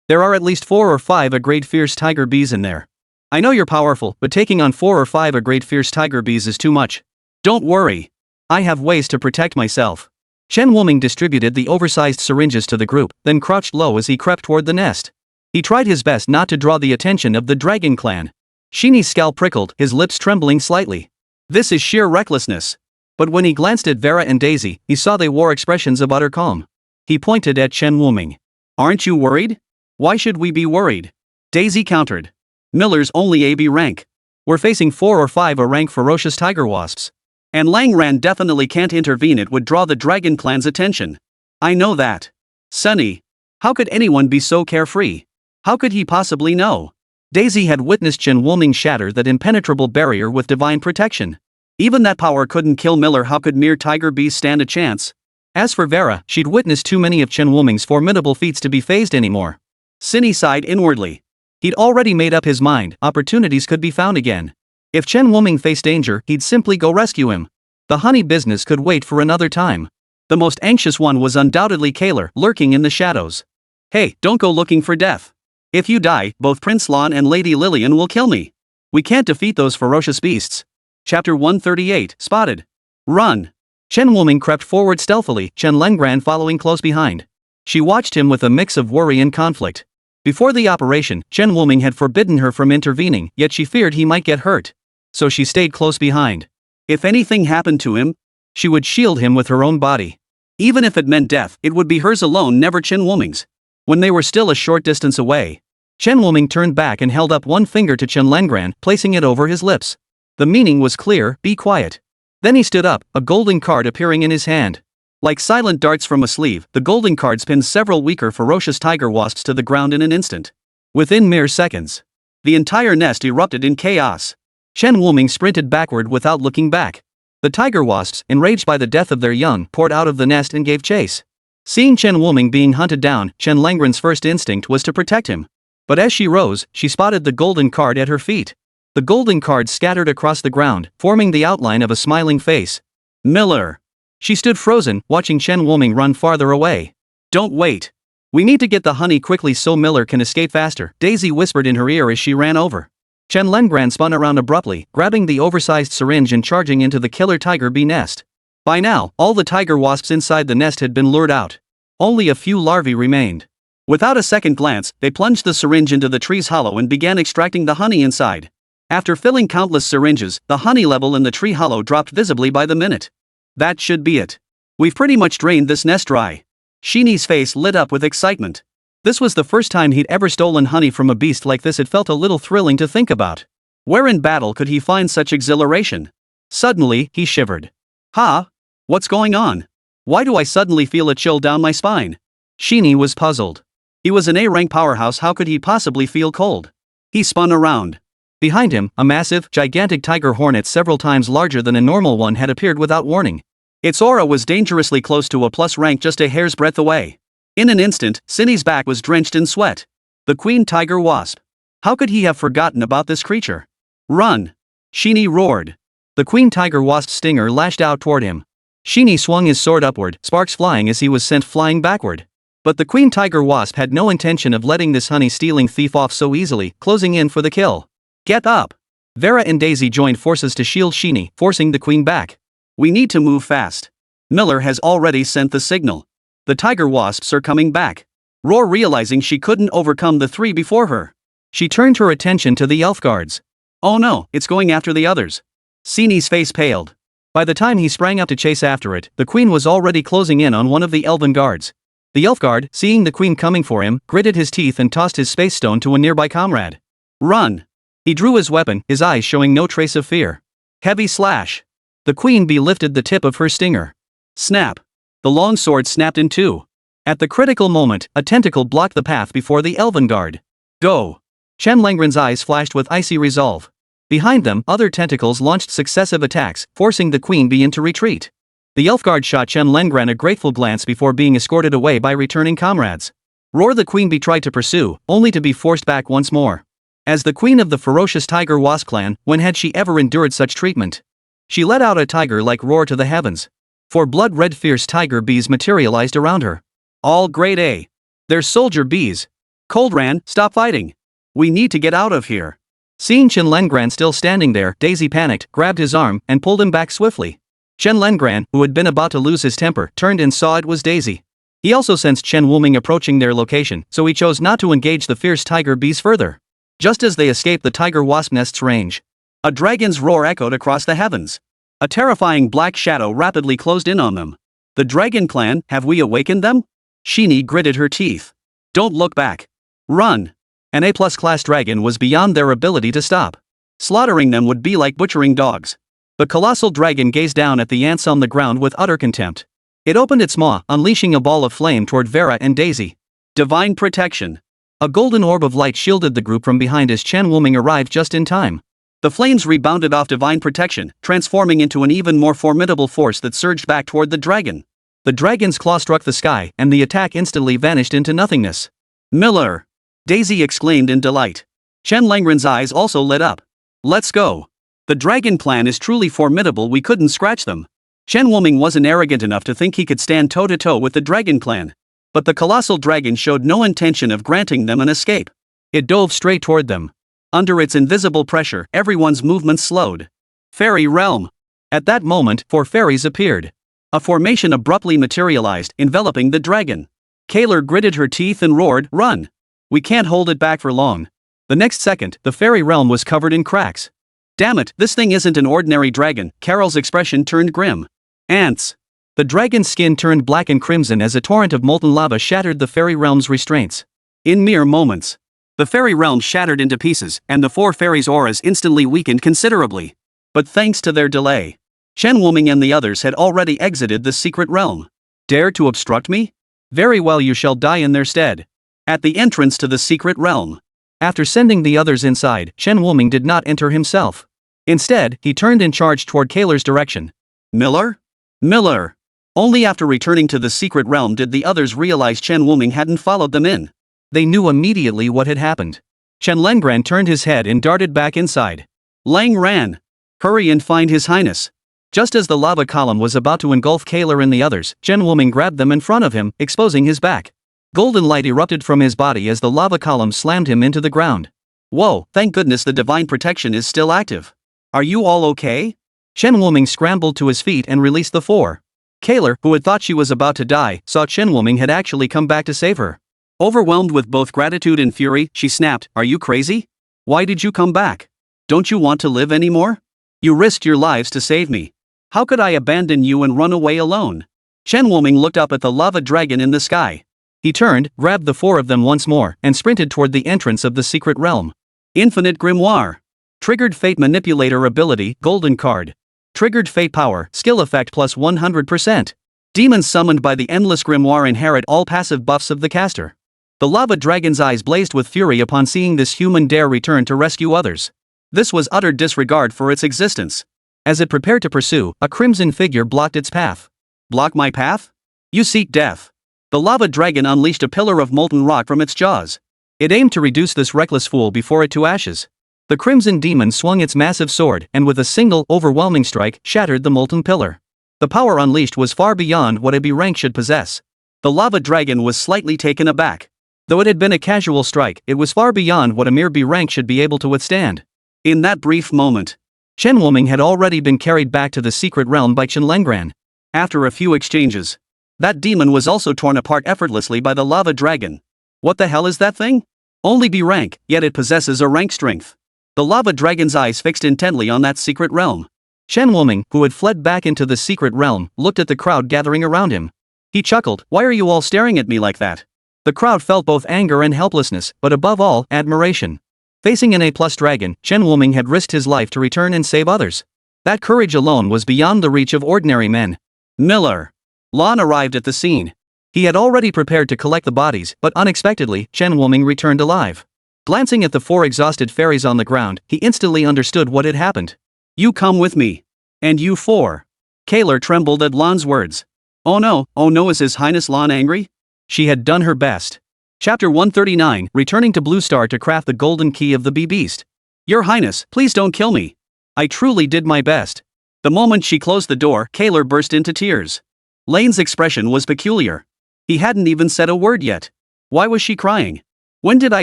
There are at least 4 or 5 A-grade fierce tiger bees in there. I know you're powerful, but taking on 4 or 5 A-grade fierce tiger bees is too much. Don't worry. I have ways to protect myself. Chen Wuming distributed the oversized syringes to the group, then crouched low as he crept toward the nest. He tried his best not to draw the attention of the dragon clan. Shini's scalp prickled, his lips trembling slightly. This is sheer recklessness. But when he glanced at Vera and Daisy, he saw they wore expressions of utter calm. He pointed at Chen Wuming. Aren't you worried? Why should we be worried? Daisy countered. Miller's only AB rank. We're facing 4 or 5 A rank ferocious tiger wasps. And Lang Ran definitely can't intervene, it would draw the dragon clan's attention. I know that. Sunny. How could anyone be so carefree? How could he possibly know? Daisy had witnessed Chen Wuming shatter that impenetrable barrier with divine protection. Even that power couldn't kill Miller, how could mere tiger beasts stand a chance? As for Vera, she'd witnessed too many of Chen Wuming's formidable feats to be fazed anymore. Cinny sighed inwardly. He'd already made up his mind, opportunities could be found again. If Chen Wuming faced danger, he'd simply go rescue him. The honey business could wait for another time. The most anxious one was undoubtedly Kaler, lurking in the shadows. Hey, don't go looking for death. If you die, both Prince Lon and Lady Lillian will kill me. We can't defeat those ferocious beasts. Chapter 138, Spotted. Run. Chen Wuming crept forward stealthily, Chen Lengran following close behind. She watched him with a mix of worry and conflict. Before the operation, Chen Wuming had forbidden her from intervening, yet she feared he might get hurt. So she stayed close behind. If anything happened to him, she would shield him with her own body. Even if it meant death, it would be hers alone, never Chen Wuming's. When they were still a short distance away, Chen Wuming turned back and held up one finger to Chen Lengran, placing it over his lips. The meaning was clear, be quiet. Then he stood up, a golden card appearing in his hand. Like silent darts from a sleeve, the golden cards pinned several weaker ferocious tiger wasps to the ground in an instant. Within mere seconds, the entire nest erupted in chaos. Chen Wuming sprinted backward without looking back. The tiger wasps, enraged by the death of their young, poured out of the nest and gave chase. Seeing Chen Wuming being hunted down, Chen Lengren's first instinct was to protect him. But as she rose, she spotted the golden card at her feet. The golden cards scattered across the ground, forming the outline of a smiling face. Miller. She stood frozen, watching Chen Wuming run farther away. Don't wait. We need to get the honey quickly so Miller can escape faster, Daisy whispered in her ear as she ran over. Chen Lengran spun around abruptly, grabbing the oversized syringe and charging into the killer tiger bee nest. By now, all the tiger wasps inside the nest had been lured out. Only a few larvae remained. Without a second glance, they plunged the syringe into the tree's hollow and began extracting the honey inside. After filling countless syringes, the honey level in the tree hollow dropped visibly by the minute. That should be it. We've pretty much drained this nest dry. Shini's face lit up with excitement. This was the first time he'd ever stolen honey from a beast like this. It felt a little thrilling to think about. Where in battle could he find such exhilaration? Suddenly, he shivered. Ha! What's going on? Why do I suddenly feel a chill down my spine? Shini was puzzled. He was an A-rank powerhouse, how could he possibly feel cold? He spun around. Behind him, a massive, gigantic tiger hornet several times larger than a normal one had appeared without warning. Its aura was dangerously close to a plus rank just a hair's breadth away. In an instant, Cinny's back was drenched in sweat. The queen tiger wasp. How could he have forgotten about this creature? Run! Shini roared. The queen tiger wasp's stinger lashed out toward him. Shini swung his sword upward, sparks flying as he was sent flying backward. But the queen tiger wasp had no intention of letting this honey-stealing thief off so easily, closing in for the kill. Get up! Vera and Daisy joined forces to shield Shini, forcing the queen back. We need to move fast. Miller has already sent the signal. The tiger wasps are coming back. Roar, realizing she couldn't overcome the 3 before her, she turned her attention to the elf guards. Oh no, it's going after the others. Shini's face paled. By the time he sprang up to chase after it, the queen was already closing in on one of the elven guards. The elf guard, seeing the queen coming for him, gritted his teeth and tossed his space stone to a nearby comrade. Run! He drew his weapon, his eyes showing no trace of fear. Heavy slash. The queen bee lifted the tip of her stinger. Snap. The long sword snapped in two. At the critical moment, a tentacle blocked the path before the elven guard. Go! Chen Lengren's eyes flashed with icy resolve. Behind them, other tentacles launched successive attacks, forcing the queen bee into retreat. The elf guard shot Chen Lengren a grateful glance before being escorted away by returning comrades. Roar, the queen bee tried to pursue, only to be forced back once more. As the queen of the ferocious tiger wasp clan, when had she ever endured such treatment? She let out a tiger-like roar to the heavens. 4 blood-red fierce tiger bees materialized around her. All grade A. They're soldier bees. Coldran, stop fighting. We need to get out of here. Seeing Chen Lengren still standing there, Daisy panicked, grabbed his arm, and pulled him back swiftly. Chen Lengran, who had been about to lose his temper, turned and saw it was Daisy. He also sensed Chen Wuming approaching their location, so he chose not to engage the fierce tiger bees further. Just as they escaped the tiger wasp nest's range, a dragon's roar echoed across the heavens. A terrifying black shadow rapidly closed in on them. The dragon clan, have we awakened them? Shini gritted her teeth. Don't look back. Run. An A-plus class dragon was beyond their ability to stop. Slaughtering them would be like butchering dogs. The colossal dragon gazed down at the ants on the ground with utter contempt. It opened its maw, unleashing a ball of flame toward Vera and Daisy. Divine protection. A golden orb of light shielded the group from behind as Chen Wuming arrived just in time. The flames rebounded off divine protection, transforming into an even more formidable force that surged back toward the dragon. The dragon's claw struck the sky, and the attack instantly vanished into nothingness. Miller! Daisy exclaimed in delight. Chen Lengren's eyes also lit up. Let's go. The dragon clan is truly formidable, we couldn't scratch them. Chen Wuming wasn't arrogant enough to think he could stand toe-to-toe with the dragon clan. But the colossal dragon showed no intention of granting them an escape. It dove straight toward them. Under its invisible pressure, everyone's movements slowed. Fairy realm. At that moment, 4 fairies appeared. A formation abruptly materialized, enveloping the dragon. Kaylor gritted her teeth and roared, "Run! We can't hold it back for long." The next second, the fairy realm was covered in cracks. Damn it, this thing isn't an ordinary dragon, Carol's expression turned grim. Ants. The dragon's skin turned black and crimson as a torrent of molten lava shattered the fairy realm's restraints. In mere moments, the fairy realm shattered into pieces, and the 4 fairies' auras instantly weakened considerably. But thanks to their delay, Chen Wuming and the others had already exited the secret realm. Dare to obstruct me? Very well, you shall die in their stead. At the entrance to the secret realm. After sending the others inside, Chen Wuming did not enter himself. Instead, he turned and charged toward Kaylor's direction. Miller? Miller! Only after returning to the secret realm did the others realize Chen Wuming hadn't followed them in. They knew immediately what had happened. Chen Lengran turned his head and darted back inside. Lang ran. Hurry and find His Highness. Just as the lava column was about to engulf Kaylor and the others, Chen Wuming grabbed them in front of him, exposing his back. Golden light erupted from his body as the lava column slammed him into the ground. Whoa, thank goodness the divine protection is still active. Are you all okay? Chen Wuming scrambled to his feet and released the 4. Kaylor, who had thought she was about to die, saw Chen Wuming had actually come back to save her. Overwhelmed with both gratitude and fury, she snapped, "Are you crazy? Why did you come back? Don't you want to live anymore? You risked your lives to save me. How could I abandon you and run away alone?" Chen Wuming looked up at the lava dragon in the sky. He turned, grabbed the 4 of them once more, and sprinted toward the entrance of the secret realm. Infinite Grimoire. Triggered Fate Manipulator Ability, Golden Card. Triggered Fate Power, Skill Effect plus 100%. Demons summoned by the Endless Grimoire inherit all passive buffs of the caster. The lava dragon's eyes blazed with fury upon seeing this human dare return to rescue others. This was utter disregard for its existence. As it prepared to pursue, a crimson figure blocked its path. Block my path? You seek death. The lava dragon unleashed a pillar of molten rock from its jaws. It aimed to reduce this reckless fool before it to ashes. The crimson demon swung its massive sword and with a single, overwhelming strike, shattered the molten pillar. The power unleashed was far beyond what a B rank should possess. The lava dragon was slightly taken aback. Though it had been a casual strike, it was far beyond what a mere B rank should be able to withstand. In that brief moment, Chen Wuming had already been carried back to the secret realm by Chen Lengran. After a few exchanges, that demon was also torn apart effortlessly by the lava dragon. What the hell is that thing? Only B rank, yet it possesses a rank strength. The lava dragon's eyes fixed intently on that secret realm. Chen Wuming, who had fled back into the secret realm, looked at the crowd gathering around him. He chuckled, "Why are you all staring at me like that?" The crowd felt both anger and helplessness, but above all, admiration. Facing an A-plus dragon, Chen Wuming had risked his life to return and save others. That courage alone was beyond the reach of ordinary men. Miller. Lon arrived at the scene. He had already prepared to collect the bodies, but unexpectedly, Chen Wuming returned alive. Glancing at the 4 exhausted fairies on the ground, he instantly understood what had happened. "You come with me. And you 4. Kaylor trembled at Lon's words. Oh no, is His Highness Lon angry? She had done her best. Chapter 139, returning to Blue Star to craft the golden key of the Beast. Your Highness, please don't kill me. I truly did my best. The moment she closed the door, Kaylor burst into tears. Lane's expression was peculiar. He hadn't even said a word yet. Why was she crying? When did I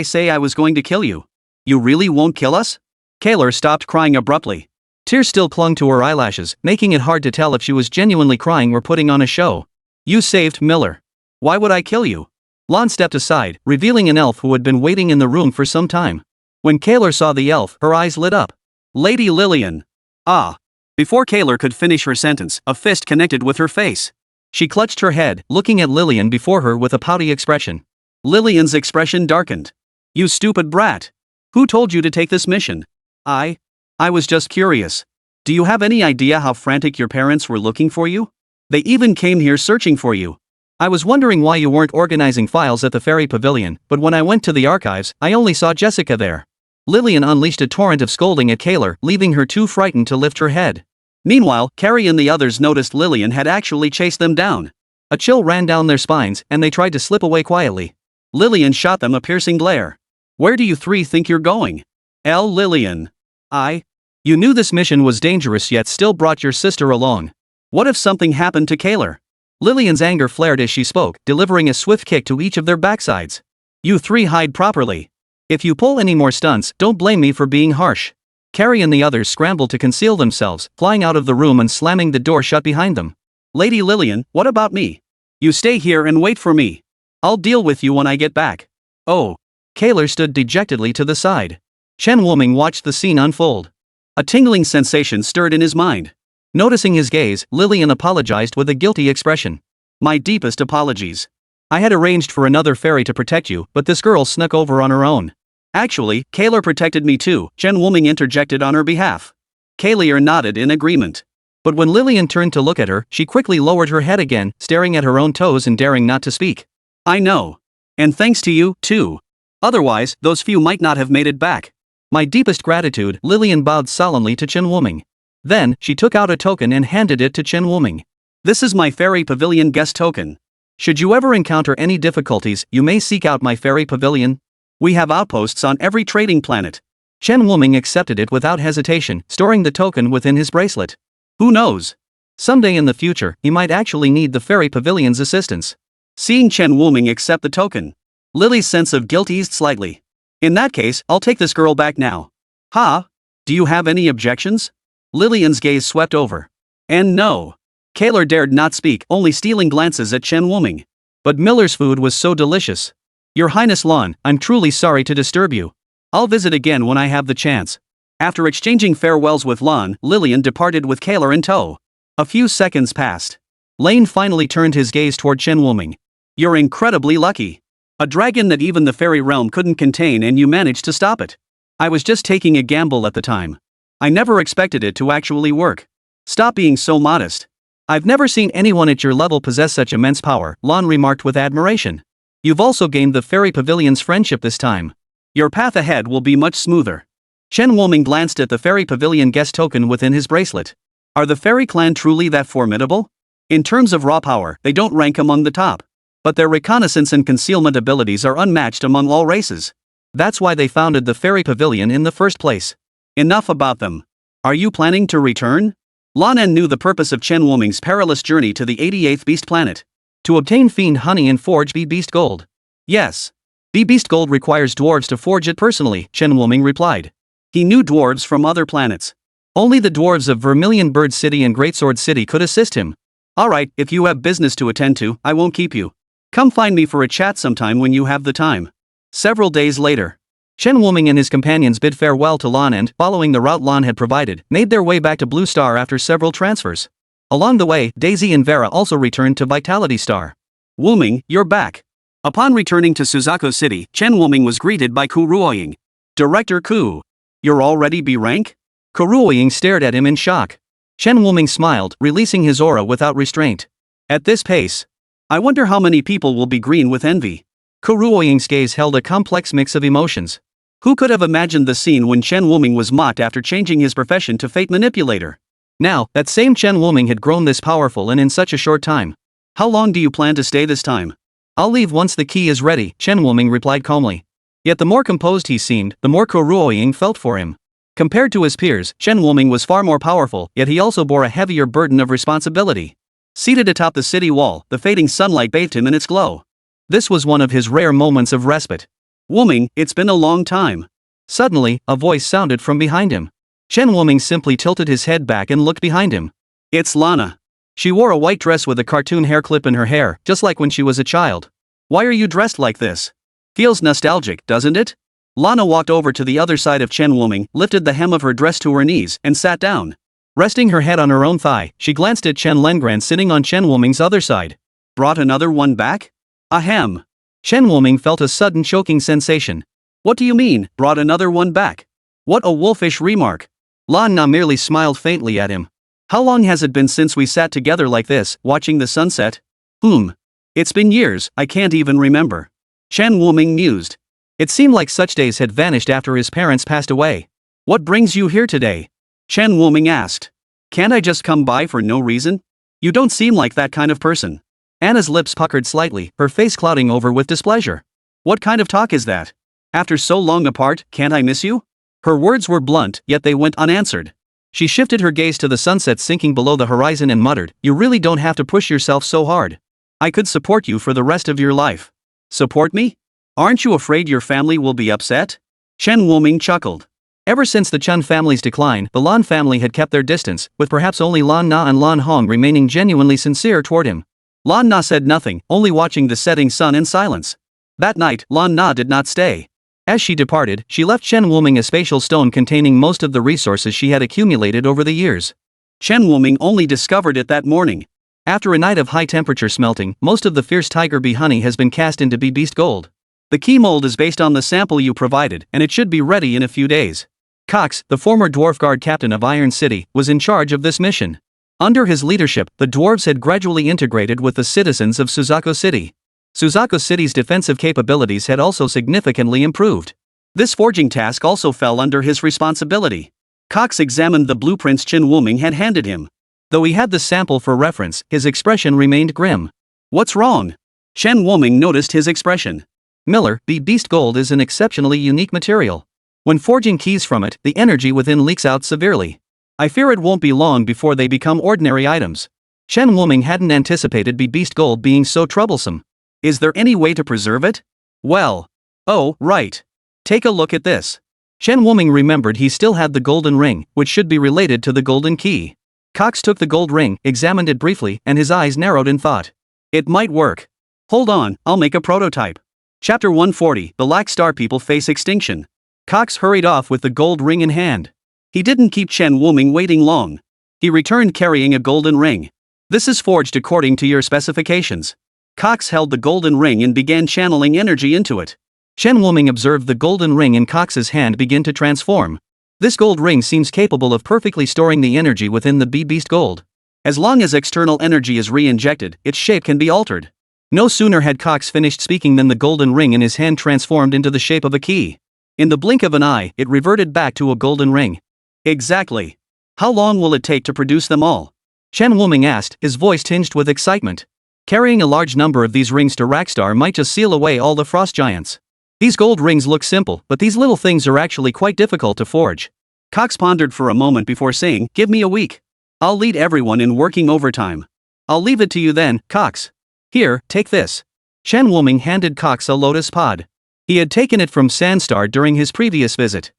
say I was going to kill you? You really won't kill us? Kaylor stopped crying abruptly. Tears still clung to her eyelashes, making it hard to tell if she was genuinely crying or putting on a show. You saved Miller. Why would I kill you? Lon stepped aside, revealing an elf who had been waiting in the room for some time. When Kaylor saw the elf, her eyes lit up. Lady Lillian. Ah. Before Kaylor could finish her sentence, a fist connected with her face. She clutched her head, looking at Lillian before her with a pouty expression. Lillian's expression darkened. You stupid brat. Who told you to take this mission? I was just curious. Do you have any idea how frantic your parents were looking for you? They even came here searching for you. I was wondering why you weren't organizing files at the Fairy Pavilion, but when I went to the archives, I only saw Jessica there. Lillian unleashed a torrent of scolding at Kaylor, leaving her too frightened to lift her head. Meanwhile, Carrie and the others noticed Lillian had actually chased them down. A chill ran down their spines, and they tried to slip away quietly. Lillian shot them a piercing glare. Where do you three think you're going? Lillian. You knew this mission was dangerous yet still brought your sister along. What if something happened to Kaylor? Lillian's anger flared as she spoke, delivering a swift kick to each of their backsides. You three hide properly. If you pull any more stunts, don't blame me for being harsh. Carrie and the others scrambled to conceal themselves, flying out of the room and slamming the door shut behind them. Lady Lillian, what about me? You stay here and wait for me. I'll deal with you when I get back. Oh. Kaylor stood dejectedly to the side. Chen Wuming watched the scene unfold. A tingling sensation stirred in his mind. Noticing his gaze, Lillian apologized with a guilty expression. My deepest apologies. I had arranged for another fairy to protect you, but this girl snuck over on her own. Actually, Kaylor protected me too, Chen Wuming interjected on her behalf. Kaylor nodded in agreement. But when Lillian turned to look at her, she quickly lowered her head again, staring at her own toes and daring not to speak. I know. And thanks to you, too. Otherwise, those few might not have made it back. My deepest gratitude, Lillian bowed solemnly to Chen Wuming. Then, she took out a token and handed it to Chen Wuming. This is my Fairy Pavilion guest token. Should you ever encounter any difficulties, you may seek out my Fairy Pavilion. We have outposts on every trading planet. Chen Wuming accepted it without hesitation, storing the token within his bracelet. Who knows? Someday in the future, he might actually need the Fairy Pavilion's assistance. Seeing Chen Wuming accept the token, Lily's sense of guilt eased slightly. In that case, I'll take this girl back now. Ha? Do you have any objections? Lillian's gaze swept over. And no. Kaylor dared not speak, only stealing glances at Chen Wuming. But Miller's food was so delicious. Your Highness Lon, I'm truly sorry to disturb you. I'll visit again when I have the chance. After exchanging farewells with Lon, Lillian departed with Kaylor in tow. A few seconds passed. Lane finally turned his gaze toward Chen Wuming. You're incredibly lucky. A dragon that even the fairy realm couldn't contain and you managed to stop it. I was just taking a gamble at the time. I never expected it to actually work. Stop being so modest. I've never seen anyone at your level possess such immense power, Lon remarked with admiration. You've also gained the Fairy Pavilion's friendship this time. Your path ahead will be much smoother. Chen Wuming glanced at the Fairy Pavilion guest token within his bracelet. Are the Fairy clan truly that formidable? In terms of raw power, they don't rank among the top. But their reconnaissance and concealment abilities are unmatched among all races. That's why they founded the Fairy Pavilion in the first place. Enough about them. Are you planning to return? Lonan knew the purpose of Chen Wuming's perilous journey to the 88th beast planet. To obtain fiend honey and forge beast gold. Yes. Beast gold requires dwarves to forge it personally, Chen Wuming replied. He knew dwarves from other planets. Only the dwarves of Vermilion Bird City and Greatsword City could assist him. Alright, if you have business to attend to, I won't keep you. Come find me for a chat sometime when you have the time. Several days later, Chen Wuming and his companions bid farewell to Lon and, following the route Lon had provided, made their way back to Blue Star after several transfers. Along the way, Daisy and Vera also returned to Vitality Star. Wuming, you're back. Upon returning to Suzaku City, Chen Wuming was greeted by Ku Ruoying. Director Ku. You're already B rank? Ku Ruoying stared at him in shock. Chen Wuming smiled, releasing his aura without restraint. At this pace, I wonder how many people will be green with envy. Ku Ruoying's gaze held a complex mix of emotions. Who could have imagined the scene when Chen Wuming was mocked after changing his profession to fate manipulator? Now, that same Chen Wuming had grown this powerful and in such a short time. How long do you plan to stay this time? I'll leave once the key is ready, Chen Wuming replied calmly. Yet the more composed he seemed, the more Ku Ruoying felt for him. Compared to his peers, Chen Wuming was far more powerful, yet he also bore a heavier burden of responsibility. Seated atop the city wall, the fading sunlight bathed him in its glow. This was one of his rare moments of respite. Wuming, it's been a long time. Suddenly, a voice sounded from behind him. Chen Wuming simply tilted his head back and looked behind him. It's Lana. She wore a white dress with a cartoon hair clip in her hair, just like when she was a child. Why are you dressed like this? Feels nostalgic, doesn't it? Lana walked over to the other side of Chen Wuming, lifted the hem of her dress to her knees, and sat down. Resting her head on her own thigh, she glanced at Chen Lengran sitting on Chen Wuming's other side. Brought another one back? Ahem. Chen Wuming felt a sudden choking sensation. What do you mean, brought another one back? What a wolfish remark. Lan Na merely smiled faintly at him. How long has it been since we sat together like this, watching the sunset? It's been years, I can't even remember. Chen Wuming mused. It seemed like such days had vanished after his parents passed away. What brings you here today? Chen Wuming asked. Can't I just come by for no reason? You don't seem like that kind of person. Anna's lips puckered slightly, her face clouding over with displeasure. What kind of talk is that? After so long apart, can't I miss you? Her words were blunt, yet they went unanswered. She shifted her gaze to the sunset sinking below the horizon and muttered, You really don't have to push yourself so hard. I could support you for the rest of your life. Support me? Aren't you afraid your family will be upset? Chen Wuming chuckled. Ever since the Chun family's decline, the Lan family had kept their distance, with perhaps only Lan Na and Lan Hong remaining genuinely sincere toward him. Lan Na said nothing, only watching the setting sun in silence. That night, Lan Na did not stay. As she departed, she left Chen Wuming a spatial stone containing most of the resources she had accumulated over the years. Chen Wuming only discovered it that morning. After a night of high-temperature smelting, most of the fierce tiger bee honey has been cast into beast gold. The key mold is based on the sample you provided, and it should be ready in a few days. Cox, the former dwarf guard captain of Iron City, was in charge of this mission. Under his leadership, the dwarves had gradually integrated with the citizens of Suzaku City. Suzaku City's defensive capabilities had also significantly improved. This forging task also fell under his responsibility. Cox examined the blueprints Chen Wuming had handed him. Though he had the sample for reference, his expression remained grim. What's wrong? Chen Wuming noticed his expression. Miller, beast gold is an exceptionally unique material. When forging keys from it, the energy within leaks out severely. I fear it won't be long before they become ordinary items. Chen Wuming hadn't anticipated beast gold being so troublesome. Is there any way to preserve it? Well. Oh, right. Take a look at this. Chen Wuming remembered he still had the golden ring, which should be related to the golden key. Cox took the gold ring, examined it briefly, and his eyes narrowed in thought. It might work. Hold on, I'll make a prototype. Chapter 140, The Lac Star People Face Extinction. Cox hurried off with the gold ring in hand. He didn't keep Chen Wuming waiting long. He returned carrying a golden ring. This is forged according to your specifications. Cox held the golden ring and began channeling energy into it. Chen Wuming observed the golden ring in Cox's hand begin to transform. This gold ring seems capable of perfectly storing the energy within the beast gold. As long as external energy is re-injected, its shape can be altered. No sooner had Cox finished speaking than the golden ring in his hand transformed into the shape of a key. In the blink of an eye, it reverted back to a golden ring. Exactly. How long will it take to produce them all? Chen Wuming asked, his voice tinged with excitement. Carrying a large number of these rings to Rakstar might just seal away all the frost giants. These gold rings look simple, but these little things are actually quite difficult to forge. Cox pondered for a moment before saying, Give me a week. I'll lead everyone in working overtime. I'll leave it to you then, Cox. Here, take this. Chen Wuming handed Cox a lotus pod. He had taken it from Sandstar during his previous visit.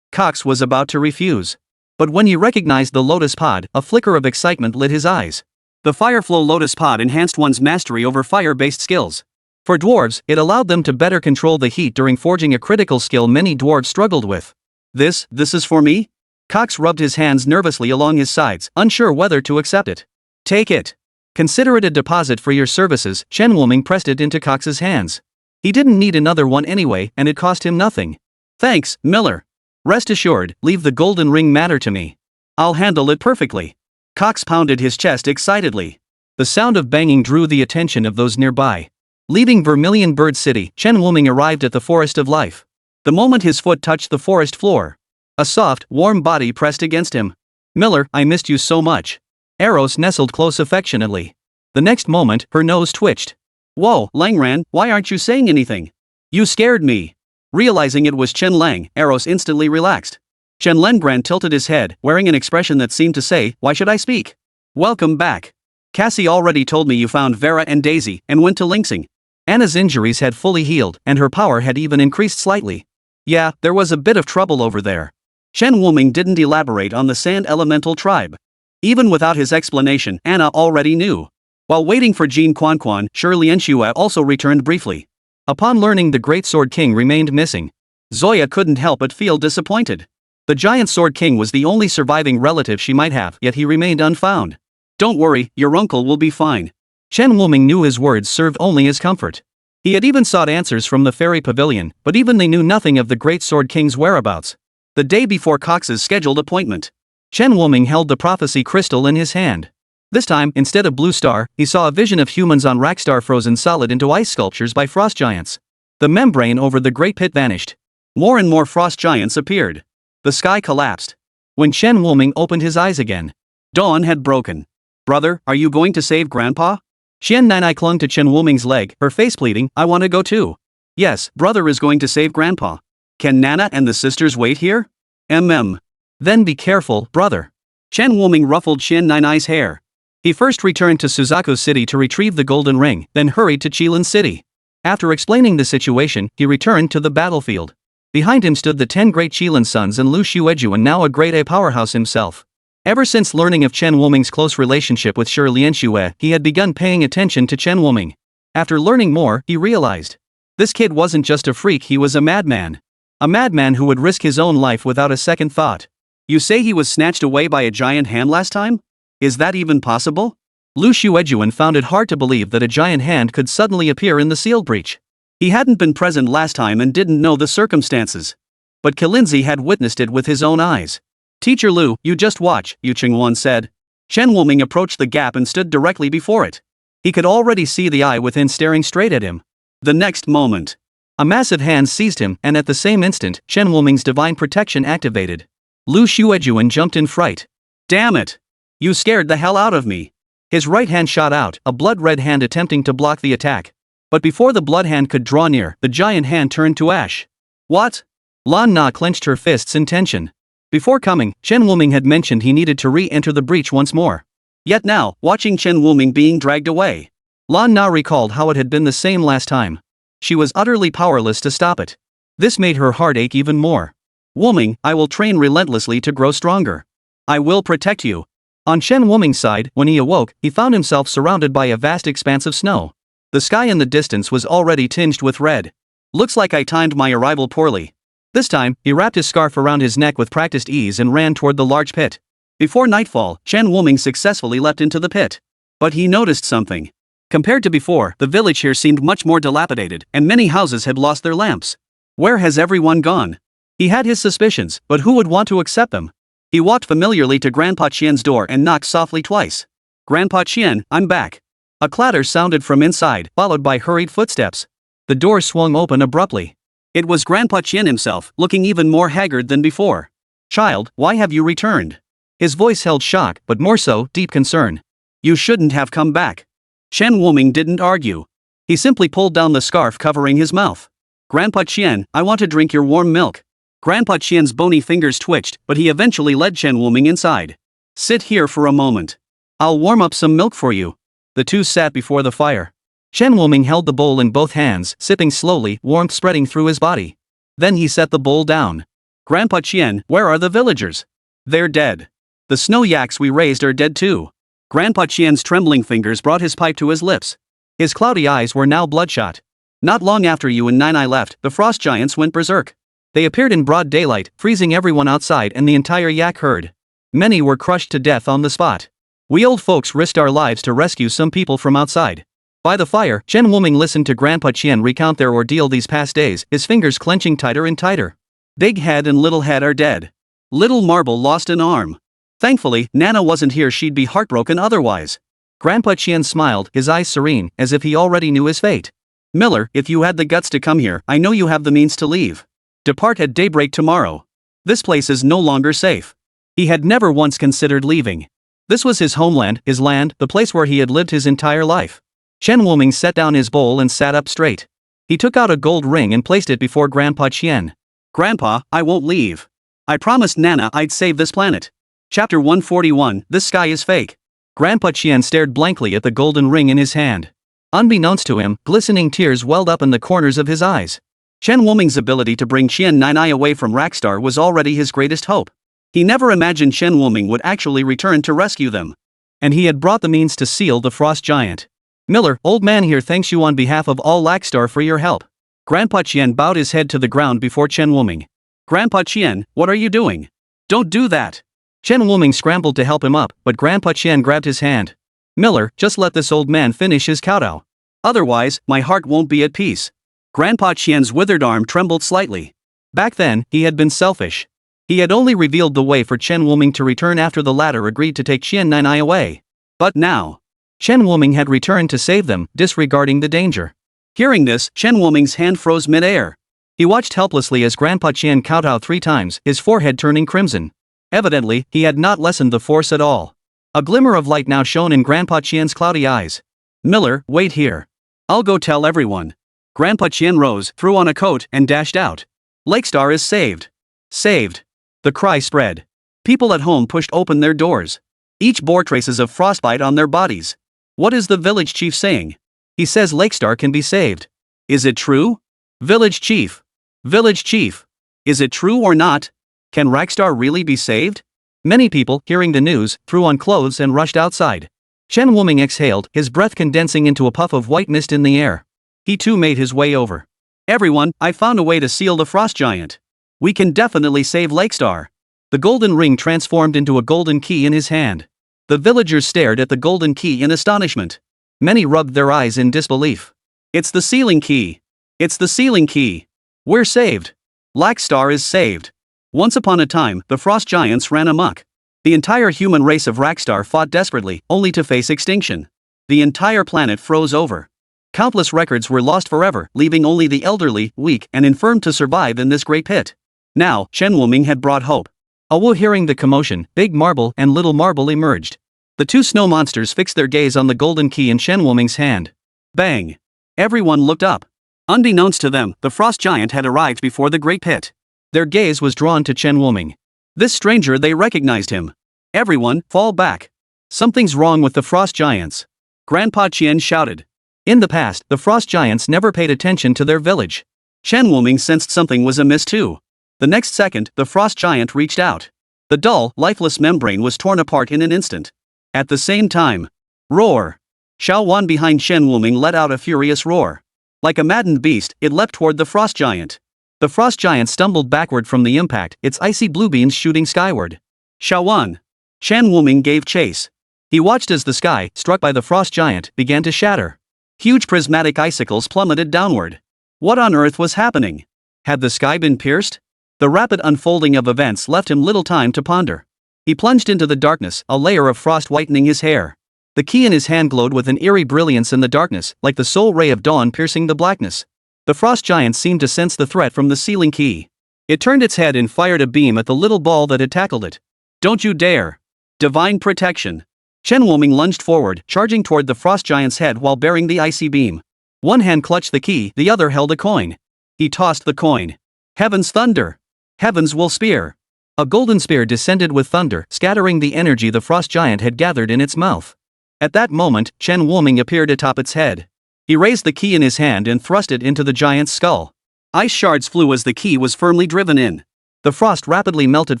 Cox was about to refuse. But when he recognized the lotus pod, a flicker of excitement lit his eyes. The Fireflow Lotus Pod enhanced one's mastery over fire-based skills. For dwarves, it allowed them to better control the heat during forging, a critical skill many dwarves struggled with. This is for me? Cox rubbed his hands nervously along his sides, unsure whether to accept it. Take it. Consider it a deposit for your services. Chen Wuming pressed it into Cox's hands. He didn't need another one anyway, and it cost him nothing. Thanks, Miller. Rest assured, leave the golden ring matter to me. I'll handle it perfectly. Cox pounded his chest excitedly. The sound of banging drew the attention of those nearby. Leaving Vermilion Bird City, Chen Wuming arrived at the Forest of Life. The moment his foot touched the forest floor, a soft, warm body pressed against him. Miller, I missed you so much. Eros nestled close affectionately. The next moment, her nose twitched. Whoa, Langran, why aren't you saying anything? You scared me. Realizing it was Chen Lang, Eros instantly relaxed. Chen Lengran tilted his head, wearing an expression that seemed to say, Why should I speak? Welcome back. Cassie already told me you found Vera and Daisy, and went to Linxing. Anna's injuries had fully healed, and her power had even increased slightly. Yeah, there was a bit of trouble over there. Chen Wuming didn't elaborate on the sand elemental tribe. Even without his explanation, Anna already knew. While waiting for Jin Quanquan, Shi Lianxue also returned briefly. Upon learning the Great Sword King remained missing, Zoya couldn't help but feel disappointed. The Giant Sword King was the only surviving relative she might have, yet he remained unfound. Don't worry, your uncle will be fine. Chen Wuming knew his words served only as comfort. He had even sought answers from the fairy pavilion, but even they knew nothing of the Great Sword King's whereabouts. The day before Cox's scheduled appointment, Chen Wuming held the prophecy crystal in his hand. This time, instead of Blue Star, he saw a vision of humans on Rackstar frozen solid into ice sculptures by frost giants. The membrane over the great pit vanished. More and more frost giants appeared. The sky collapsed. When Chen Wuming opened his eyes again, dawn had broken. Brother, are you going to save Grandpa? Xian Nanai clung to Chen Wuming's leg, her face pleading, I want to go too. Yes, brother is going to save Grandpa. Can Nana and the sisters wait here? Then be careful, brother. Chen Wuming ruffled Xian Nanai's hair. He first returned to Suzaku City to retrieve the golden ring, then hurried to Qilin City. After explaining the situation, he returned to the battlefield. Behind him stood the 10 great Qilin sons and Lu Xuejuan, now a grade A powerhouse himself. Ever since learning of Chen Wuming's close relationship with Shi Lianxue, he had begun paying attention to Chen Wuming. After learning more, he realized. This kid wasn't just a freak, he was a madman. A madman who would risk his own life without a second thought. You say he was snatched away by a giant hand last time? Is that even possible? Lu Xuejuan found it hard to believe that a giant hand could suddenly appear in the sealed breach. He hadn't been present last time and didn't know the circumstances. But Kalinzi had witnessed it with his own eyes. Teacher Lu, you just watch, Yu Qingwan said. Chen Wuming approached the gap and stood directly before it. He could already see the eye within staring straight at him. The next moment, a massive hand seized him, and at the same instant, Chen Wuming's divine protection activated. Lu Xuejuan jumped in fright. Damn it! You scared the hell out of me. His right hand shot out, a blood-red hand attempting to block the attack. But before the blood hand could draw near, the giant hand turned to ash. What? Lan Na clenched her fists in tension. Before coming, Chen Wuming had mentioned he needed to re-enter the breach once more. Yet now, watching Chen Wuming being dragged away, Lan Na recalled how it had been the same last time. She was utterly powerless to stop it. This made her heart ache even more. Wuming, I will train relentlessly to grow stronger. I will protect you. On Chen Wuming's side, when he awoke, he found himself surrounded by a vast expanse of snow. The sky in the distance was already tinged with red. Looks like I timed my arrival poorly. This time, he wrapped his scarf around his neck with practiced ease and ran toward the large pit. Before nightfall, Chen Wuming successfully leapt into the pit. But he noticed something. Compared to before, the village here seemed much more dilapidated, and many houses had lost their lamps. Where has everyone gone? He had his suspicions, but who would want to accept them? He walked familiarly to Grandpa Qian's door and knocked softly twice. Grandpa Qian, I'm back. A clatter sounded from inside, followed by hurried footsteps. The door swung open abruptly. It was Grandpa Qian himself, looking even more haggard than before. Child, why have you returned? His voice held shock, but more so, deep concern. You shouldn't have come back. Chen Wuming didn't argue. He simply pulled down the scarf covering his mouth. Grandpa Qian, I want to drink your warm milk. Grandpa Qian's bony fingers twitched, but he eventually led Chen Wuming inside. Sit here for a moment. I'll warm up some milk for you. The two sat before the fire. Chen Wuming held the bowl in both hands, sipping slowly, warmth spreading through his body. Then he set the bowl down. Grandpa Qian, where are the villagers? They're dead. The snow yaks we raised are dead too. Grandpa Qian's trembling fingers brought his pipe to his lips. His cloudy eyes were now bloodshot. Not long after you and Nai left, the frost giants went berserk. They appeared in broad daylight, freezing everyone outside and the entire yak herd. Many were crushed to death on the spot. We old folks risked our lives to rescue some people from outside. By the fire, Chen Wuming listened to Grandpa Qian recount their ordeal these past days, his fingers clenching tighter and tighter. Big Head and Little Head are dead. Little Marble lost an arm. Thankfully, Nana wasn't here, she'd be heartbroken otherwise. Grandpa Qian smiled, his eyes serene, as if he already knew his fate. Miller, if you had the guts to come here, I know you have the means to leave. Depart at daybreak tomorrow. This place is no longer safe. He had never once considered leaving. This was his homeland, his land, the place where he had lived his entire life. Chen Wuming set down his bowl and sat up straight. He took out a gold ring and placed it before Grandpa Qian. Grandpa, I won't leave. I promised Nana I'd save this planet. Chapter 141, This Sky is Fake. Grandpa Qian stared blankly at the golden ring in his hand. Unbeknownst to him, glistening tears welled up in the corners of his eyes. Chen Wuming's ability to bring Qian Ninai away from Rackstar was already his greatest hope. He never imagined Chen Wuming would actually return to rescue them. And he had brought the means to seal the Frost Giant. Miller, old man here thanks you on behalf of all Lackstar for your help. Grandpa Qian bowed his head to the ground before Chen Wuming. Grandpa Qian, what are you doing? Don't do that. Chen Wuming scrambled to help him up, but Grandpa Qian grabbed his hand. Miller, just let this old man finish his kowtow. Otherwise, my heart won't be at peace. Grandpa Qian's withered arm trembled slightly. Back then, he had been selfish. He had only revealed the way for Chen Wuming to return after the latter agreed to take Qian Ninai away. But now, Chen Wuming had returned to save them, disregarding the danger. Hearing this, Chen Wuming's hand froze mid-air. He watched helplessly as Grandpa Qian kowtowed 3 times, his forehead turning crimson. Evidently, he had not lessened the force at all. A glimmer of light now shone in Grandpa Qian's cloudy eyes. Miller, wait here. I'll go tell everyone. Grandpa Qian rose, threw on a coat, and dashed out. Lakestar is saved. Saved. The cry spread. People at home pushed open their doors. Each bore traces of frostbite on their bodies. What is the village chief saying? He says Lakestar can be saved. Is it true? Village chief. Village chief. Is it true or not? Can Rackstar really be saved? Many people, hearing the news, threw on clothes and rushed outside. Chen Wuming exhaled, his breath condensing into a puff of white mist in the air. He too made his way over. Everyone, I found a way to seal the Frost Giant. We can definitely save Lakestar. The golden ring transformed into a golden key in his hand. The villagers stared at the golden key in astonishment. Many rubbed their eyes in disbelief. It's the sealing key. It's the sealing key. We're saved. Lackstar is saved. Once upon a time, the Frost Giants ran amok. The entire human race of Rackstar fought desperately, only to face extinction. The entire planet froze over. Countless records were lost forever, leaving only the elderly, weak, and infirm to survive in this great pit. Now, Chen Wuming had brought hope. Although hearing the commotion, Big Marble and Little Marble emerged. The 2 snow monsters fixed their gaze on the golden key in Chen Wuming's hand. Bang! Everyone looked up. Unbeknownst to them, the Frost Giant had arrived before the great pit. Their gaze was drawn to Chen Wuming. This stranger, they recognized him. Everyone, fall back. Something's wrong with the Frost Giants. Grandpa Qian shouted. In the past, the Frost Giants never paid attention to their village. Chen Wuming sensed something was amiss too. The next second, the Frost Giant reached out. The dull, lifeless membrane was torn apart in an instant. At the same time, roar! Xiao Wan behind Chen Wuming let out a furious roar. Like a maddened beast, it leapt toward the Frost Giant. The Frost Giant stumbled backward from the impact, its icy blue beams shooting skyward. Xiao Wan! Chen Wuming gave chase. He watched as the sky, struck by the Frost Giant, began to shatter. Huge prismatic icicles plummeted downward. What on earth was happening? Had the sky been pierced? The rapid unfolding of events left him little time to ponder. He plunged into the darkness, a layer of frost whitening his hair. The key in his hand glowed with an eerie brilliance in the darkness, like the sole ray of dawn piercing the blackness. The Frost Giant seemed to sense the threat from the sealing key. It turned its head and fired a beam at the little ball that had tackled it. Don't you dare! Divine protection! Chen Wuming lunged forward, charging toward the Frost Giant's head while bearing the icy beam. One hand clutched the key, the other held a coin. He tossed the coin. Heaven's thunder! Heavens will spear! A golden spear descended with thunder, scattering the energy the Frost Giant had gathered in its mouth. At that moment, Chen Wuming appeared atop its head. He raised the key in his hand and thrust it into the giant's skull. Ice shards flew as the key was firmly driven in. The frost rapidly melted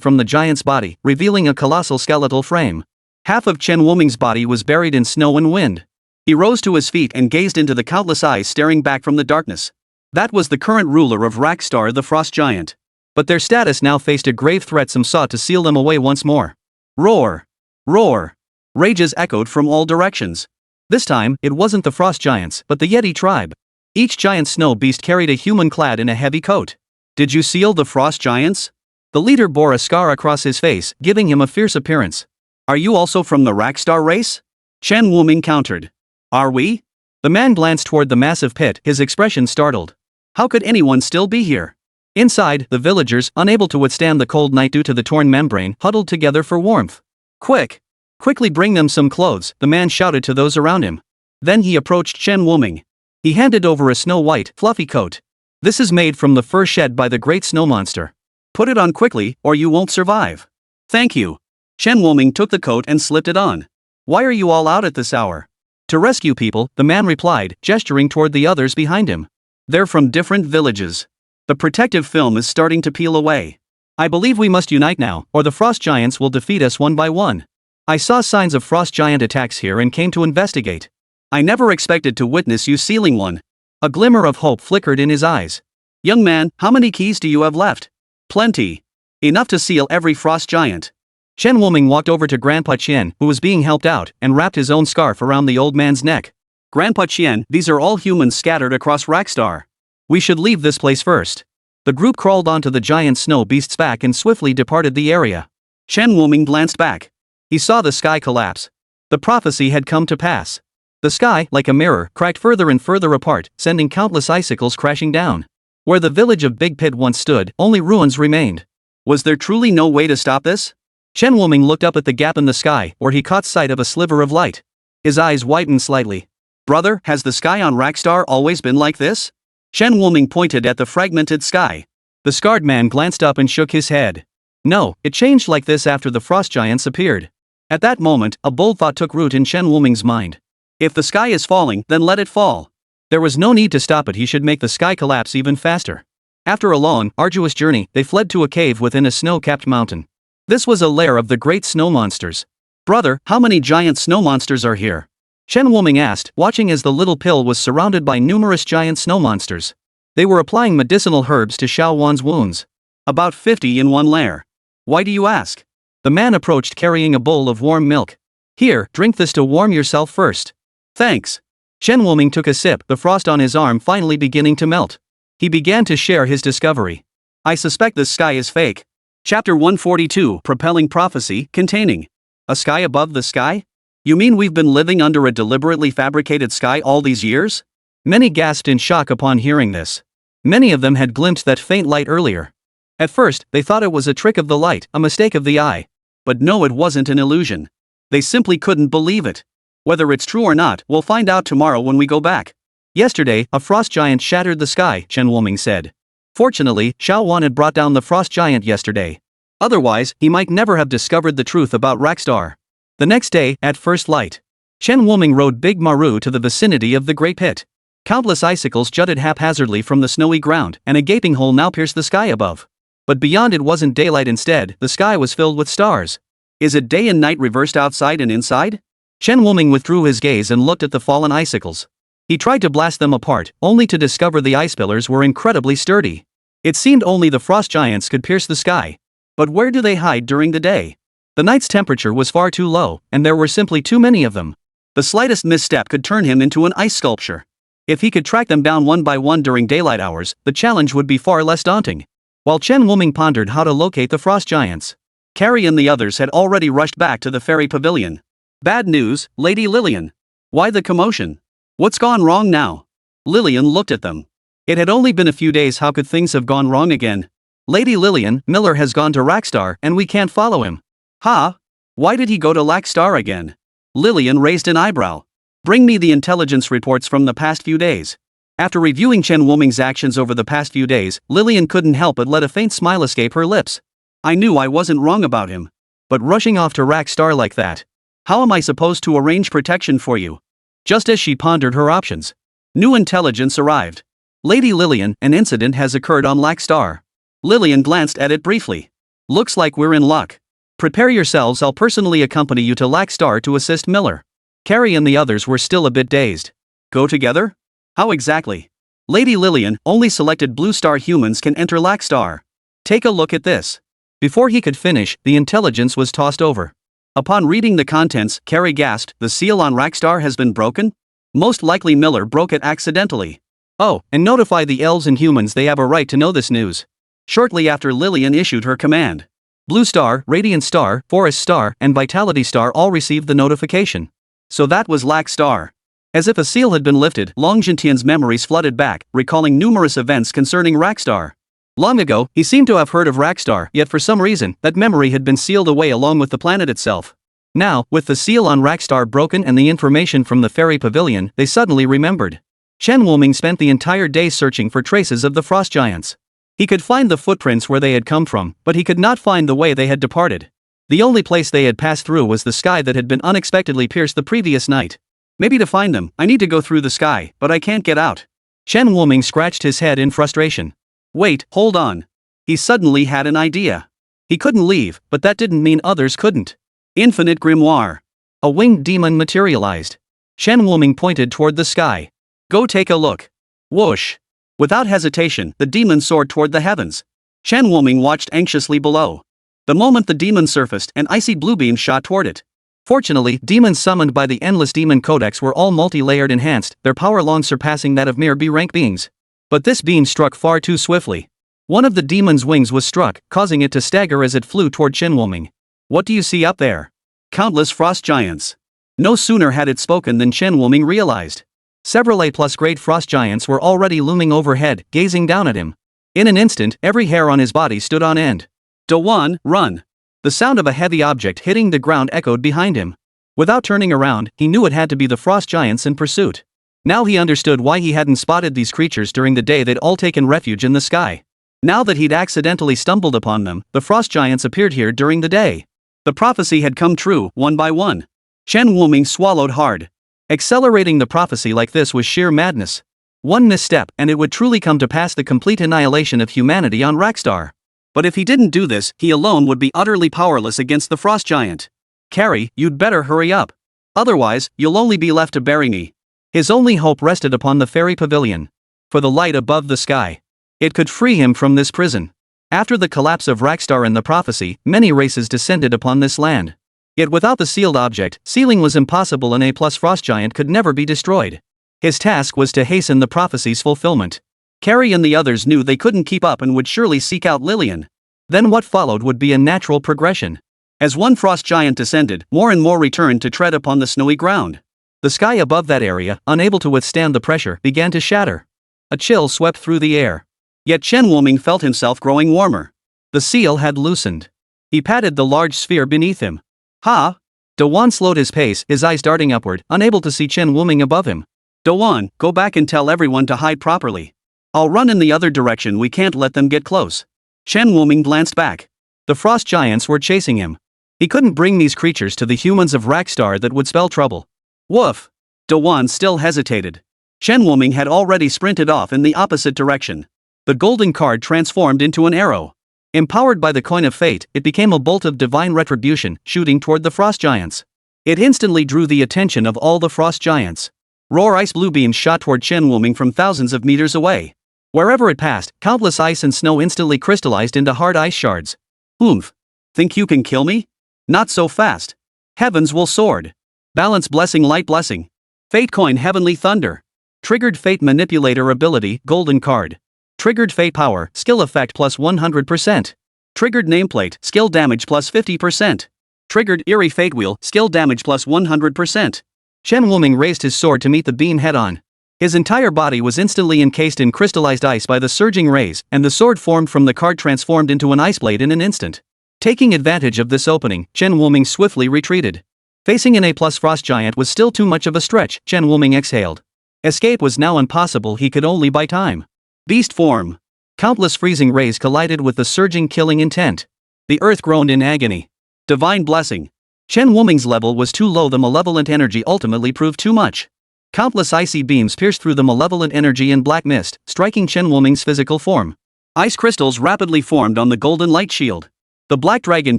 from the giant's body, revealing a colossal skeletal frame. Half of Chen Wuming's body was buried in snow and wind. He rose to his feet and gazed into the countless eyes staring back from the darkness. That was the current ruler of Rackstar, the Frost Giant. But their status now faced a grave threat. Some sought to seal them away once more. Roar! Roar! Rages echoed from all directions. This time, it wasn't the Frost Giants, but the Yeti tribe. Each giant snow beast carried a human clad in a heavy coat. Did you seal the Frost Giants? The leader bore a scar across his face, giving him a fierce appearance. Are you also from the Rackstar race? Chen Wuming countered. Are we? The man glanced toward the massive pit, his expression startled. How could anyone still be here? Inside, the villagers, unable to withstand the cold night due to the torn membrane, huddled together for warmth. Quick! Quickly bring them some clothes, the man shouted to those around him. Then he approached Chen Wuming. He handed over a snow-white, fluffy coat. This is made from the fur shed by the great snow monster. Put it on quickly, or you won't survive. Thank you. Chen Wuming took the coat and slipped it on. Why are you all out at this hour? To rescue people, the man replied, gesturing toward the others behind him. They're from different villages. The protective film is starting to peel away. I believe we must unite now, or the frost giants will defeat us one by one. I saw signs of frost giant attacks here and came to investigate. I never expected to witness you sealing one. A glimmer of hope flickered in his eyes. Young man, how many keys do you have left? Plenty. Enough to seal every frost giant. Chen Wuming walked over to Grandpa Qian, who was being helped out, and wrapped his own scarf around the old man's neck. Grandpa Qian, these are all humans scattered across Rakstar. We should leave this place first. The group crawled onto the giant snow beast's back and swiftly departed the area. Chen Wuming glanced back. He saw the sky collapse. The prophecy had come to pass. The sky, like a mirror, cracked further and further apart, sending countless icicles crashing down. Where the village of Big Pit once stood, only ruins remained. Was there truly no way to stop this? Chen Wuming looked up at the gap in the sky, where he caught sight of a sliver of light. His eyes widened slightly. Brother, has the sky on Rakstar always been like this? Chen Wuming pointed at the fragmented sky. The scarred man glanced up and shook his head. No, it changed like this after the frost giants appeared. At that moment, a bold thought took root in Chen Wuming's mind. If the sky is falling, then let it fall. There was no need to stop it, he should make the sky collapse even faster. After a long, arduous journey, they fled to a cave within a snow-capped mountain. This was a lair of the great snow monsters. Brother, how many giant snow monsters are here? Chen Wuming asked, watching as the little pill was surrounded by numerous giant snow monsters. They were applying medicinal herbs to Xiao Wan's wounds. About 50 in one lair. Why do you ask? The man approached carrying a bowl of warm milk. Here, drink this to warm yourself first. Thanks. Chen Wuming took a sip, the frost on his arm finally beginning to melt. He began to share his discovery. I suspect this sky is fake. Chapter 142, Propelling Prophecy, containing a sky above the sky? You mean we've been living under a deliberately fabricated sky all these years? Many gasped in shock upon hearing this. Many of them had glimpsed that faint light earlier. At first, they thought it was a trick of the light, a mistake of the eye. But no, it wasn't an illusion. They simply couldn't believe it. Whether it's true or not, we'll find out tomorrow when we go back. Yesterday, a frost giant shattered the sky, Chen Wuming said. Fortunately, Xiao Wan had brought down the frost giant yesterday. Otherwise, he might never have discovered the truth about Rakstar. The next day, at first light, Chen Wuming rode Big Maru to the vicinity of the Great Pit. Countless icicles jutted haphazardly from the snowy ground, and a gaping hole now pierced the sky above. But beyond it wasn't daylight, instead, the sky was filled with stars. Is it day and night reversed outside and inside? Chen Wuming withdrew his gaze and looked at the fallen icicles. He tried to blast them apart, only to discover the ice pillars were incredibly sturdy. It seemed only the frost giants could pierce the sky. But where do they hide during the day? The night's temperature was far too low, and there were simply too many of them. The slightest misstep could turn him into an ice sculpture. If he could track them down one by one during daylight hours, the challenge would be far less daunting. While Chen Wuming pondered how to locate the frost giants, Carrie and the others had already rushed back to the fairy pavilion. Bad news, Lady Lillian. Why the commotion? What's gone wrong now? Lillian looked at them. It had only been a few days, how could things have gone wrong again? Lady Lillian, Miller has gone to Rakstar and we can't follow him. Huh? Why did he go to Rakstar again? Lillian raised an eyebrow. Bring me the intelligence reports from the past few days. After reviewing Chen Wuming's actions over the past few days, Lillian couldn't help but let a faint smile escape her lips. I knew I wasn't wrong about him. But rushing off to Rakstar like that. How am I supposed to arrange protection for you? Just as she pondered her options, new intelligence arrived. Lady Lillian, an incident has occurred on Rakstar. Lillian glanced at it briefly. Looks like we're in luck. Prepare yourselves, I'll personally accompany you to Rakstar to assist Miller. Carrie and the others were still a bit dazed. Go together? How exactly? Lady Lillian, only selected Blue Star humans can enter Rakstar. Take a look at this. Before he could finish, the intelligence was tossed over. Upon reading the contents, Carrie gasped, the seal on Rakstar has been broken? Most likely Miller broke it accidentally. Oh, and notify the elves and humans, they have a right to know this news. Shortly after Lillian issued her command, Blue Star, Radiant Star, Forest Star, and Vitality Star all received the notification. So that was Rakstar. As if a seal had been lifted, Long Jintian's memories flooded back, recalling numerous events concerning Rakstar. Long ago, he seemed to have heard of Rakstar, yet for some reason, that memory had been sealed away along with the planet itself. Now, with the seal on Rakstar broken and the information from the fairy pavilion, they suddenly remembered. Chen Wuming spent the entire day searching for traces of the frost giants. He could find the footprints where they had come from, but he could not find the way they had departed. The only place they had passed through was the sky that had been unexpectedly pierced the previous night. Maybe to find them, I need to go through the sky, but I can't get out. Chen Wuming scratched his head in frustration. Wait, hold on. He suddenly had an idea. He couldn't leave, but that didn't mean others couldn't. Infinite grimoire. A winged demon materialized. Shen Wuming pointed toward the sky. Go take a look. Whoosh. Without hesitation, the demon soared toward the heavens. Shen Wuming watched anxiously below. The moment the demon surfaced, an icy blue beam shot toward it. Fortunately, demons summoned by the Endless Demon Codex were all multi-layered enhanced, their power long surpassing that of mere B-rank beings. But this beam struck far too swiftly. One of the demon's wings was struck, causing it to stagger as it flew toward Shen Wuming. What do you see up there? Countless frost giants. No sooner had it spoken than Shen Wuming realized. Several A+-grade frost giants were already looming overhead, gazing down at him. In an instant, every hair on his body stood on end. Dawan, run! The sound of a heavy object hitting the ground echoed behind him. Without turning around, he knew it had to be the frost giants in pursuit. Now he understood why he hadn't spotted these creatures during the day they'd all taken refuge in the sky. Now that he'd accidentally stumbled upon them, the frost giants appeared here during the day. The prophecy had come true, one by one. Shen Wuming swallowed hard. Accelerating the prophecy like this was sheer madness. One misstep and it would truly come to pass, the complete annihilation of humanity on Rakstar. But if he didn't do this, he alone would be utterly powerless against the frost giant. Carrie, you'd better hurry up. Otherwise, you'll only be left to bury me. His only hope rested upon the fairy pavilion. For the light above the sky. It could free him from this prison. After the collapse of Rakstar and the prophecy, many races descended upon this land. Yet without the sealed object, sealing was impossible and A+ frost giant could never be destroyed. His task was to hasten the prophecy's fulfillment. Carrie and the others knew they couldn't keep up and would surely seek out Lillian. Then what followed would be a natural progression. As one frost giant descended, more and more returned to tread upon the snowy ground. The sky above that area, unable to withstand the pressure, began to shatter. A chill swept through the air. Yet Shen Wuming felt himself growing warmer. The seal had loosened. He patted the large sphere beneath him. Ha! Dawan slowed his pace, his eyes darting upward, unable to see Shen Wuming above him. Dawan, go back and tell everyone to hide properly. I'll run in the other direction, we can't let them get close. Shen Wuming glanced back. The frost giants were chasing him. He couldn't bring these creatures to the humans of Rakstar, that would spell trouble. Woof! Dawan still hesitated. Shen Wuming had already sprinted off in the opposite direction. The golden card transformed into an arrow. Empowered by the coin of fate, it became a bolt of divine retribution, shooting toward the frost giants. It instantly drew the attention of all the frost giants. Roar ice blue beams shot toward Shen Wuming from thousands of meters away. Wherever it passed, countless ice and snow instantly crystallized into hard ice shards. Oomph! Think you can kill me? Not so fast. Heavens will sword. Balance blessing, light blessing. Fate coin, heavenly thunder. Triggered fate manipulator ability, golden card. Triggered fate power, skill effect plus 100%. Triggered nameplate, skill damage plus 50%. Triggered eerie fate wheel, skill damage plus 100%. Shen Wuming raised his sword to meet the beam head-on. His entire body was instantly encased in crystallized ice by the surging rays, and the sword formed from the card transformed into an ice blade in an instant. Taking advantage of this opening, Shen Wuming swiftly retreated. Facing an A+ frost giant was still too much of a stretch, Shen Wuming exhaled. Escape was now impossible, he could only buy time. Beast form. Countless freezing rays collided with the surging killing intent. The earth groaned in agony. Divine blessing. Shen Wuming's level was too low, the malevolent energy ultimately proved too much. Countless icy beams pierced through the malevolent energy in black mist, striking Shen Wuming's physical form. Ice crystals rapidly formed on the golden light shield. The black dragon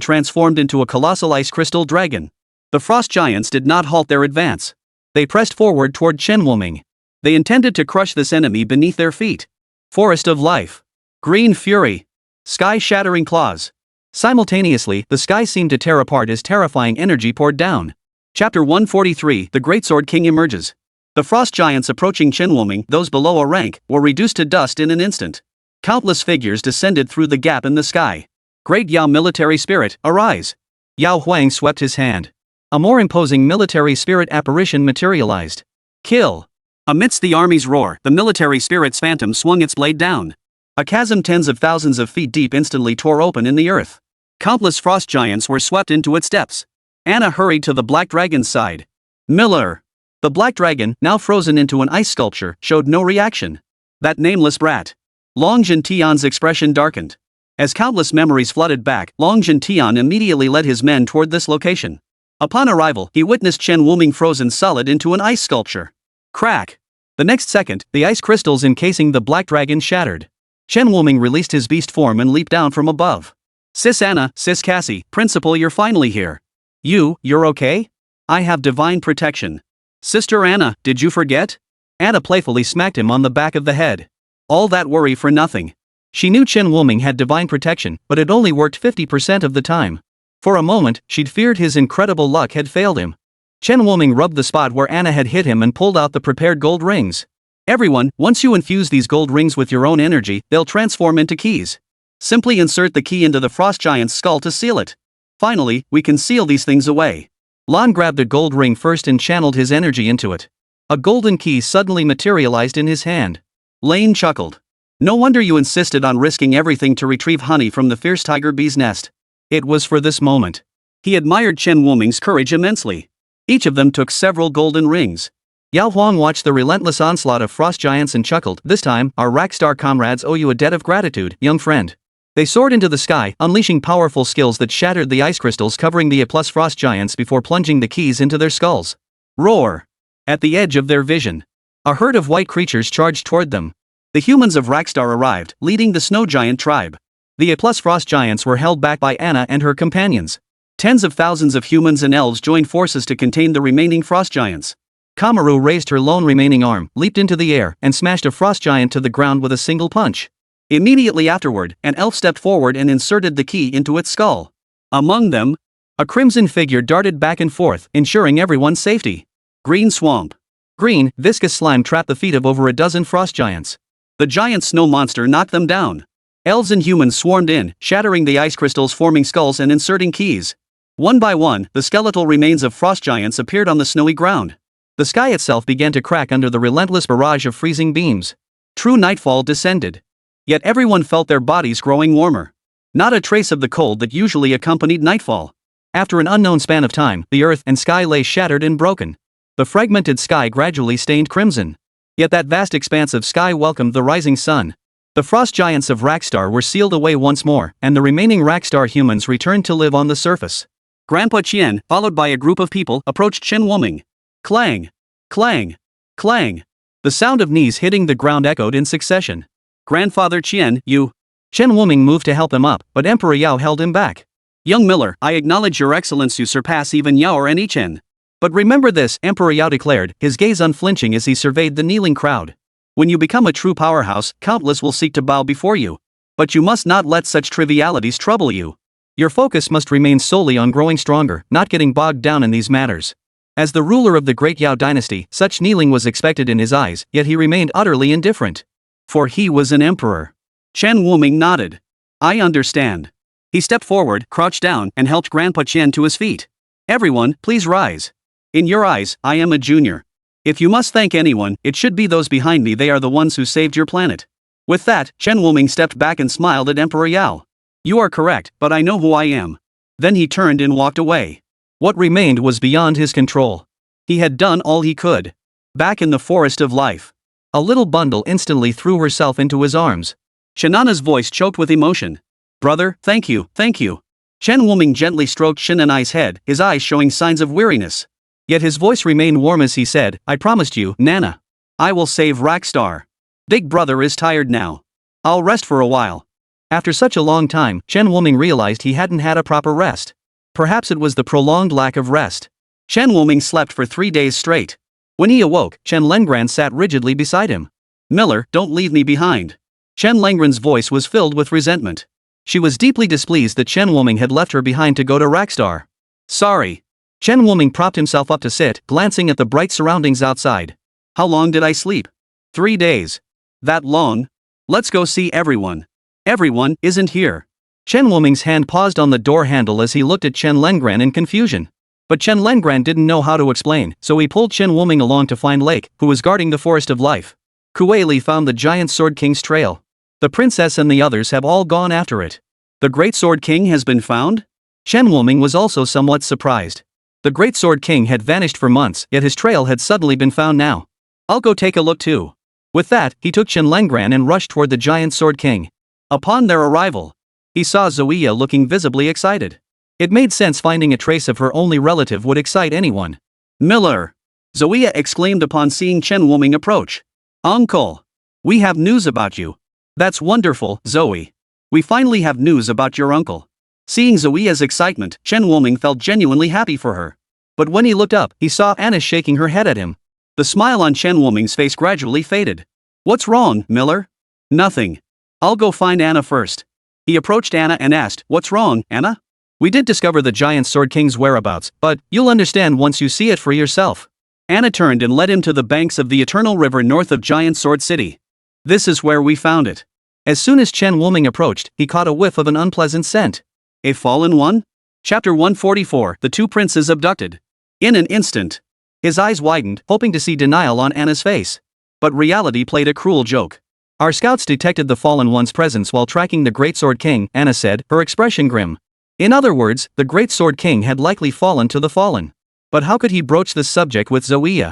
transformed into a colossal ice crystal dragon. The frost giants did not halt their advance. They pressed forward toward Shen Wuming. They intended to crush this enemy beneath their feet. Forest of life. Green fury. Sky-shattering claws. Simultaneously, the sky seemed to tear apart as terrifying energy poured down. Chapter 143, The Greatsword King emerges. The frost giants approaching Shen Wuming, those below a rank, were reduced to dust in an instant. Countless figures descended through the gap in the sky. Great Yao military spirit, arise. Yao Huang swept his hand. A more imposing military spirit apparition materialized. Kill. Amidst the army's roar, the military spirit's phantom swung its blade down. A chasm tens of thousands of feet deep instantly tore open in the earth. Countless frost giants were swept into its depths. Anna hurried to the black dragon's side. Miller. The black dragon, now frozen into an ice sculpture, showed no reaction. That nameless brat. Long Jintian's expression darkened. As countless memories flooded back, Long Jintian immediately led his men toward this location. Upon arrival, he witnessed Shen Wuming frozen solid into an ice sculpture. Crack! The next second, the ice crystals encasing the black dragon shattered. Chen Wuming released his beast form and leaped down from above. Sis Anna, Sis Cassie, Principal, you're finally here. You're okay? I have divine protection. Sister Anna, did you forget? Anna playfully smacked him on the back of the head. All that worry for nothing. She knew Chen Wuming had divine protection, but it only worked 50% of the time. For a moment, she'd feared his incredible luck had failed him. Chen Wuming rubbed the spot where Anna had hit him and pulled out the prepared gold rings. Everyone, once you infuse these gold rings with your own energy, they'll transform into keys. Simply insert the key into the frost giant's skull to seal it. Finally, we can seal these things away. Lan grabbed a gold ring first and channeled his energy into it. A golden key suddenly materialized in his hand. Lane chuckled. No wonder you insisted on risking everything to retrieve honey from the fierce tiger bee's nest. It was for this moment. He admired Chen Wuming's courage immensely. Each of them took several golden rings. Yao Huang watched the relentless onslaught of frost giants and chuckled. This time, our Rackstar comrades owe you a debt of gratitude, young friend. They soared into the sky, unleashing powerful skills that shattered the ice crystals covering the A+ frost giants before plunging the keys into their skulls. Roar! At the edge of their vision, a herd of white creatures charged toward them. The humans of Rackstar arrived, leading the snow giant tribe. The A+ frost giants were held back by Anna and her companions. Tens of thousands of humans and elves joined forces to contain the remaining frost giants. Kamaru raised her lone remaining arm, leaped into the air, and smashed a frost giant to the ground with a single punch. Immediately afterward, an elf stepped forward and inserted the key into its skull. Among them, a crimson figure darted back and forth, ensuring everyone's safety. Green swamp. Green, viscous slime trapped the feet of over a dozen frost giants. The giant snow monster knocked them down. Elves and humans swarmed in, shattering the ice crystals, forming skulls and inserting keys. One by one, the skeletal remains of frost giants appeared on the snowy ground. The sky itself began to crack under the relentless barrage of freezing beams. True nightfall descended. Yet everyone felt their bodies growing warmer. Not a trace of the cold that usually accompanied nightfall. After an unknown span of time, the earth and sky lay shattered and broken. The fragmented sky gradually stained crimson. Yet that vast expanse of sky welcomed the rising sun. The frost giants of Rackstar were sealed away once more, and the remaining Rackstar humans returned to live on the surface. Grandpa Qian, followed by a group of people, approached Chen Wuming. Clang! Clang! Clang! The sound of knees hitting the ground echoed in succession. Grandfather Qian, you... Chen Wuming moved to help him up, but Emperor Yao held him back. Young Miller, I acknowledge your excellence, you surpass even Yao or any Chen. But remember this, Emperor Yao declared, his gaze unflinching as he surveyed the kneeling crowd. When you become a true powerhouse, countless will seek to bow before you. But you must not let such trivialities trouble you. Your focus must remain solely on growing stronger, not getting bogged down in these matters. As the ruler of the great Yao dynasty, such kneeling was expected in his eyes, yet he remained utterly indifferent. For he was an emperor. Chen Wuming nodded. I understand. He stepped forward, crouched down, and helped Grandpa Qian to his feet. Everyone, please rise. In your eyes, I am a junior. If you must thank anyone, it should be those behind me. They are the ones who saved your planet. With that, Chen Wuming stepped back and smiled at Emperor Yao. You are correct, but I know who I am. Then he turned and walked away. What remained was beyond his control. He had done all he could. Back in the forest of life, a little bundle instantly threw herself into his arms. Shanana's voice choked with emotion. Brother, thank you, thank you. Chen Wuming gently stroked Shananai's head, his eyes showing signs of weariness. Yet his voice remained warm as he said, I promised you, Nana. I will save Rackstar. Big brother is tired now. I'll rest for a while. After such a long time, Chen Wuming realized he hadn't had a proper rest. Perhaps it was the prolonged lack of rest. Chen Wuming slept for 3 days straight. When he awoke, Chen Lengran sat rigidly beside him. Miller, don't leave me behind. Chen Lengran's voice was filled with resentment. She was deeply displeased that Chen Wuming had left her behind to go to Rackstar. Sorry. Chen Wuming propped himself up to sit, glancing at the bright surroundings outside. How long did I sleep? 3 days. That long? Let's go see everyone. Everyone isn't here. Chen Wuming's hand paused on the door handle as he looked at Chen Lengran in confusion. But Chen Lengran didn't know how to explain, so he pulled Chen Wuming along to find Lake, who was guarding the forest of life. Kuei-Li found the giant Sword King's trail. The princess and the others have all gone after it. The Great Sword King has been found? Chen Wuming was also somewhat surprised. The Great Sword King had vanished for months, yet his trail had suddenly been found now. I'll go take a look too. With that, he took Chen Lengran and rushed toward the giant Sword King. Upon their arrival, he saw Zoya looking visibly excited. It made sense, finding a trace of her only relative would excite anyone. Miller! Zoya exclaimed upon seeing Chen Wuming approach. Uncle! We have news about you. That's wonderful, Zoe. We finally have news about your uncle. Seeing Zoe's excitement, Chen Woming felt genuinely happy for her. But when he looked up, he saw Anna shaking her head at him. The smile on Chen Woming's face gradually faded. What's wrong, Miller? Nothing. I'll go find Anna first. He approached Anna and asked, What's wrong, Anna? We did discover the Giant Sword King's whereabouts, but you'll understand once you see it for yourself. Anna turned and led him to the banks of the Eternal River north of Giant Sword City. This is where we found it. As soon as Chen Woming approached, he caught a whiff of an unpleasant scent. A fallen one? Chapter 144, The Two Princes Abducted. In an instant, his eyes widened, hoping to see denial on Anna's face. But reality played a cruel joke. Our scouts detected the fallen one's presence while tracking the Great Sword King, Anna said, her expression grim. In other words, the Great Sword King had likely fallen to the fallen. But how could he broach this subject with Zoe?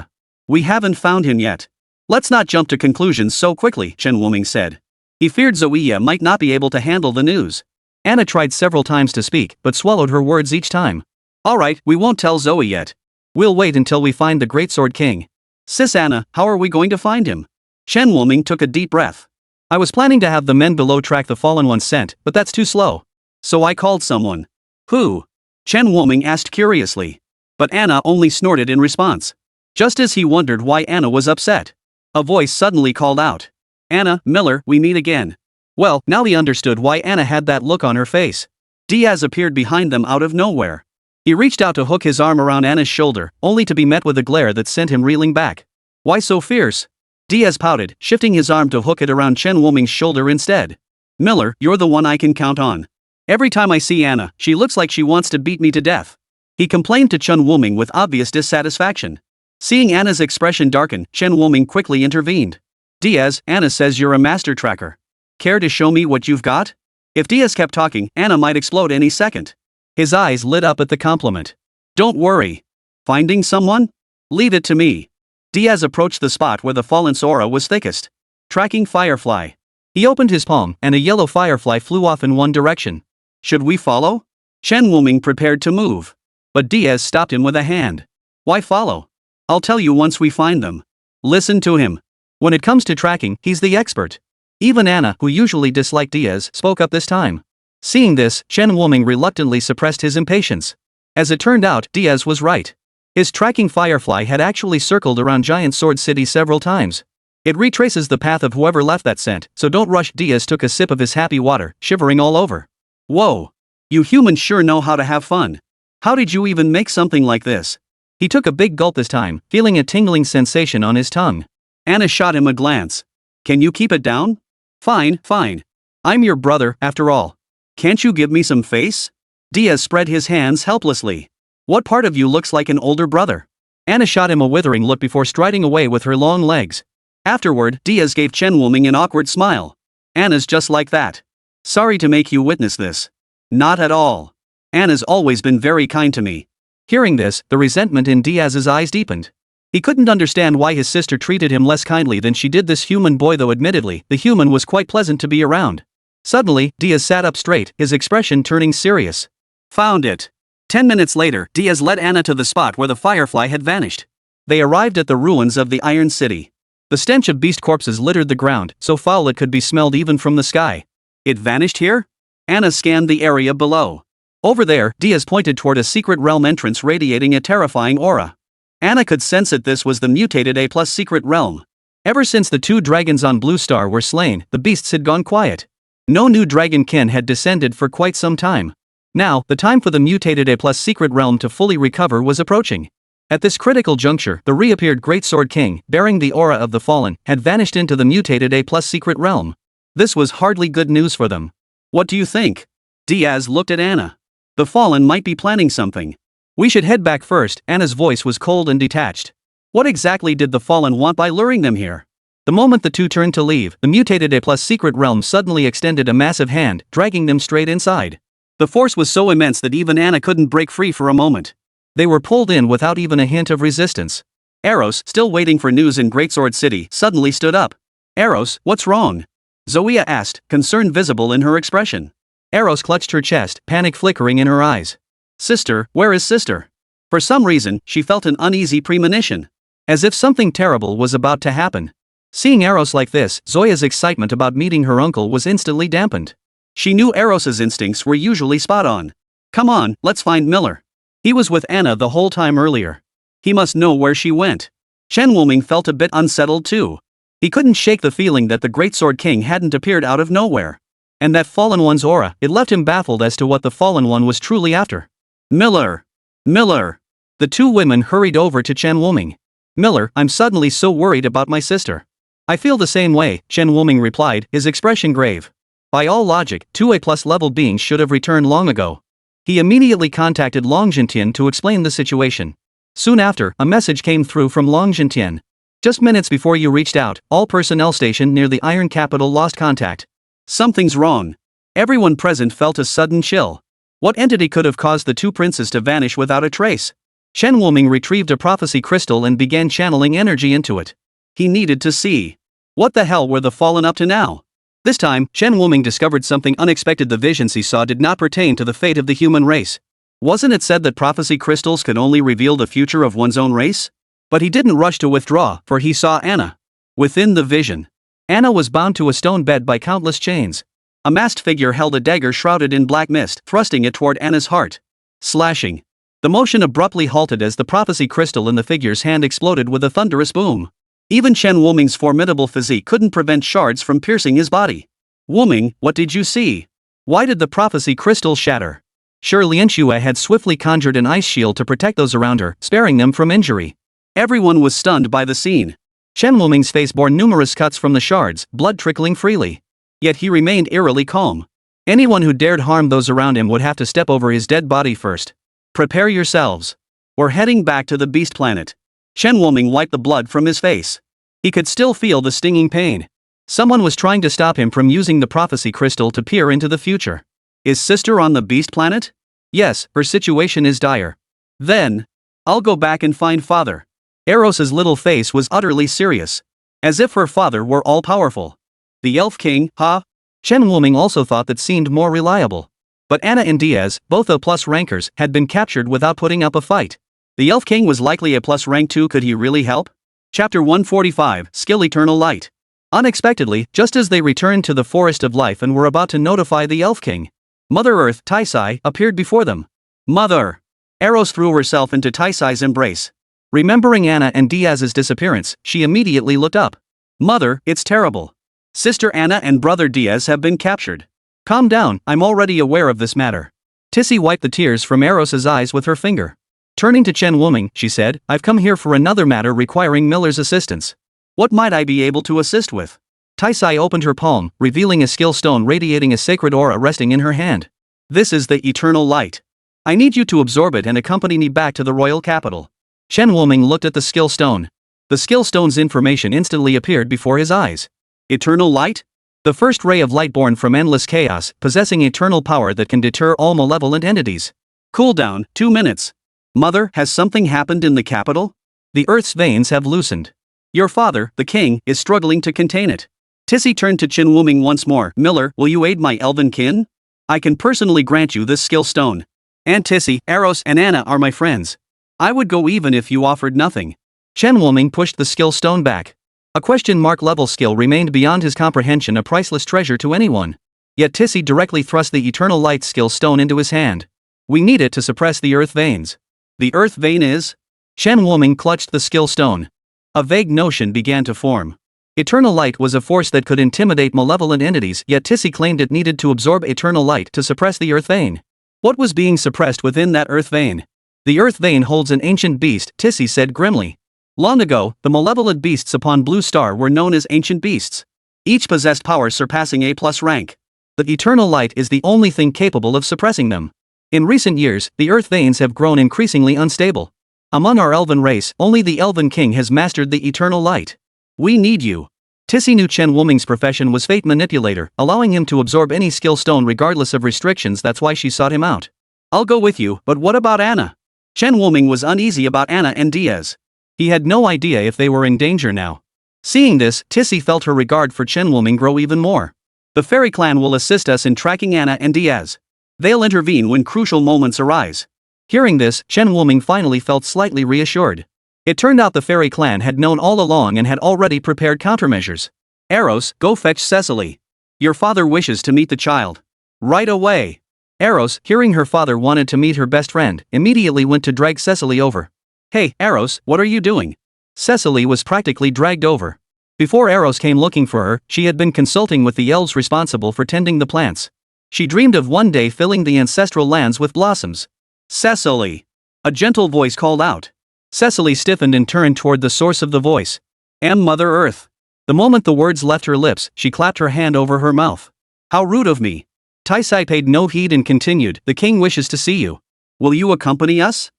We haven't found him yet. Let's not jump to conclusions so quickly, Chen Woming said. He feared Zoe might not be able to handle the news. Anna tried several times to speak, but swallowed her words each time. Alright, we won't tell Zoe yet. We'll wait until we find the Great Sword King. Sis Anna, how are we going to find him? Chen Woming took a deep breath. I was planning to have the men below track the fallen one's scent, but that's too slow. So I called someone. Who? Chen Woming asked curiously. But Anna only snorted in response. Just as he wondered why Anna was upset, a voice suddenly called out. Anna, Miller, we meet again. Well, now he understood why Anna had that look on her face. Diaz appeared behind them out of nowhere. He reached out to hook his arm around Anna's shoulder, only to be met with a glare that sent him reeling back. Why so fierce? Diaz pouted, shifting his arm to hook it around Chen Woming's shoulder instead. Miller, you're the one I can count on. Every time I see Anna, she looks like she wants to beat me to death. He complained to Chen Woming with obvious dissatisfaction. Seeing Anna's expression darken, Chen Woming quickly intervened. Diaz, Anna says you're a master tracker. Care to show me what you've got? If Diaz kept talking, Anna might explode any second. His eyes lit up at the compliment. Don't worry. Finding someone? Leave it to me. Diaz approached the spot where the fallen's aura was thickest. Tracking firefly. He opened his palm, and a yellow firefly flew off in one direction. Should we follow? Chen Woming prepared to move. But Diaz stopped him with a hand. Why follow? I'll tell you once we find them. Listen to him. When it comes to tracking, he's the expert. Even Anna, who usually disliked Diaz, spoke up this time. Seeing this, Chen Woming reluctantly suppressed his impatience. As it turned out, Diaz was right. His tracking firefly had actually circled around Giant Sword City several times. It retraces the path of whoever left that scent, so don't rush. Diaz took a sip of his happy water, shivering all over. Whoa! You humans sure know how to have fun. How did you even make something like this? He took a big gulp this time, feeling a tingling sensation on his tongue. Anna shot him a glance. Can you keep it down? Fine, fine. I'm your brother, after all. Can't you give me some face? Diaz spread his hands helplessly. What part of you looks like an older brother? Anna shot him a withering look before striding away with her long legs. Afterward, Diaz gave Chen Woming an awkward smile. Anna's just like that. Sorry to make you witness this. Not at all. Anna's always been very kind to me. Hearing this, the resentment in Diaz's eyes deepened. He couldn't understand why his sister treated him less kindly than she did this human boy, though admittedly, the human was quite pleasant to be around. Suddenly, Diaz sat up straight, his expression turning serious. Found it. 10 minutes later, Diaz led Anna to the spot where the firefly had vanished. They arrived at the ruins of the Iron City. The stench of beast corpses littered the ground, so foul it could be smelled even from the sky. It vanished here? Anna scanned the area below. Over there, Diaz pointed toward a secret realm entrance radiating a terrifying aura. Anna could sense that this was the mutated A+ secret realm. Ever since the two dragons on Blue Star were slain, the beasts had gone quiet. No new dragonkin had descended for quite some time. Now, the time for the mutated A+ secret realm to fully recover was approaching. At this critical juncture, the reappeared Great Sword King, bearing the aura of the fallen, had vanished into the mutated A+ secret realm. This was hardly good news for them. What do you think? Diaz looked at Anna. The fallen might be planning something. We should head back first. Anna's voice was cold and detached. What exactly did the fallen want by luring them here? The moment the two turned to leave, the mutated A+ secret realm suddenly extended a massive hand, dragging them straight inside. The force was so immense that even Anna couldn't break free for a moment. They were pulled in without even a hint of resistance. Eros, still waiting for news in Great Sword City, suddenly stood up. Eros, what's wrong? Zoe asked, concern visible in her expression. Eros clutched her chest, panic flickering in her eyes. Sister, where is sister? For some reason, she felt an uneasy premonition. As if something terrible was about to happen. Seeing Eros like this, Zoya's excitement about meeting her uncle was instantly dampened. She knew Eros's instincts were usually spot on. Come on, let's find Miller. He was with Anna the whole time earlier. He must know where she went. Chen Wuming felt a bit unsettled too. He couldn't shake the feeling that the Great Sword King hadn't appeared out of nowhere. And that Fallen One's aura, it left him baffled as to what the Fallen One was truly after. Miller! Miller! The two women hurried over to Chen Wuming. Miller, I'm suddenly so worried about my sister. I feel the same way, Chen Wuming replied, his expression grave. By all logic, two A+ level beings should have returned long ago. He immediately contacted Long Jintian to explain the situation. Soon after, a message came through from Long Jintian. Just minutes before you reached out, all personnel stationed near the Iron Capital lost contact. Something's wrong. Everyone present felt a sudden chill. What entity could have caused the two princes to vanish without a trace? Chen Wuming retrieved a prophecy crystal and began channeling energy into it. He needed to see. What the hell were the Fallen up to now? This time, Chen Wuming discovered something unexpected. The visions he saw did not pertain to the fate of the human race. Wasn't it said that prophecy crystals could only reveal the future of one's own race? But he didn't rush to withdraw, for he saw Anna. Within the vision, Anna was bound to a stone bed by countless chains. A masked figure held a dagger shrouded in black mist, thrusting it toward Anna's heart. Slashing. The motion abruptly halted as the prophecy crystal in the figure's hand exploded with a thunderous boom. Even Chen Wuming's formidable physique couldn't prevent shards from piercing his body. Wuming, what did you see? Why did the prophecy crystal shatter? Sure, Lianxue had swiftly conjured an ice shield to protect those around her, sparing them from injury. Everyone was stunned by the scene. Chen Wuming's face bore numerous cuts from the shards, blood trickling freely. Yet he remained eerily calm. Anyone who dared harm those around him would have to step over his dead body first. Prepare yourselves. We're heading back to the Beast Planet. Chen Wuming wiped the blood from his face. He could still feel the stinging pain. Someone was trying to stop him from using the prophecy crystal to peer into the future. Is sister on the Beast Planet? Yes, her situation is dire. Then, I'll go back and find father. Eros's little face was utterly serious. As if her father were all-powerful. The Elf King, huh? Chen Wuming also thought that seemed more reliable. But Anna and Diaz, both A+ rankers, had been captured without putting up a fight. The Elf King was likely A+ rank too. Could he really help? Chapter 145, Skill Eternal Light. Unexpectedly, just as they returned to the Forest of Life and were about to notify the Elf King, Mother Earth, Taisai, appeared before them. Mother! Eros threw herself into Taisai's embrace. Remembering Anna and Diaz's disappearance, she immediately looked up. Mother, it's terrible. Sister Anna and brother Diaz have been captured. Calm down, I'm already aware of this matter. Tissy wiped the tears from Eros's eyes with her finger. Turning to Chen Wuming, she said, I've come here for another matter requiring Miller's assistance. What might I be able to assist with? Taisai opened her palm, revealing a skill stone radiating a sacred aura resting in her hand. This is the Eternal Light. I need you to absorb it and accompany me back to the royal capital. Chen Wuming looked at the skill stone. The skill stone's information instantly appeared before his eyes. Eternal Light? The first ray of light born from endless chaos, possessing eternal power that can deter all malevolent entities. Cooldown, 2 minutes. Mother, has something happened in the capital? The Earth's veins have loosened. Your father, the king, is struggling to contain it. Tissy turned to Chen Wuming once more. Miller, will you aid my elven kin? I can personally grant you this skill stone. And Tissy, Eros and Anna are my friends. I would go even if you offered nothing. Chen Wuming pushed the skill stone back. A question mark level skill remained beyond his comprehension, a priceless treasure to anyone. Yet Tissy directly thrust the Eternal Light skill stone into his hand. We need it to suppress the earth veins. The earth vein is? Chen Wuming clutched the skill stone. A vague notion began to form. Eternal Light was a force that could intimidate malevolent entities, yet Tissy claimed it needed to absorb Eternal Light to suppress the earth vein. What was being suppressed within that earth vein? The earth vein holds an ancient beast, Tissy said grimly. Long ago, the malevolent beasts upon Blue Star were known as ancient beasts. Each possessed powers surpassing A+ rank. The Eternal Light is the only thing capable of suppressing them. In recent years, the earth veins have grown increasingly unstable. Among our elven race, only the Elven King has mastered the Eternal Light. We need you. Tissy knew Chen Wuming's profession was fate manipulator, allowing him to absorb any skill stone regardless of restrictions. That's why she sought him out. I'll go with you, but what about Anna? Chen Wuming was uneasy about Anna and Diaz. He had no idea if they were in danger now. Seeing this, Tissy felt her regard for Chen Wuming grow even more. The fairy clan will assist us in tracking Anna and Diaz. They'll intervene when crucial moments arise. Hearing this, Chen Wuming finally felt slightly reassured. It turned out the fairy clan had known all along and had already prepared countermeasures. Eros, go fetch Cecily. Your father wishes to meet the child. Right away. Eros, hearing her father wanted to meet her best friend, immediately went to drag Cecily over. Hey, Eros, what are you doing? Cecily was practically dragged over. Before Eros came looking for her, she had been consulting with the elves responsible for tending the plants. She dreamed of one day filling the ancestral lands with blossoms. Cecily! A gentle voice called out. Cecily stiffened and turned toward the source of the voice. Am Mother Earth. The moment the words left her lips, she clapped her hand over her mouth. How rude of me. Taisai paid no heed and continued, the king wishes to see you. Will you accompany us?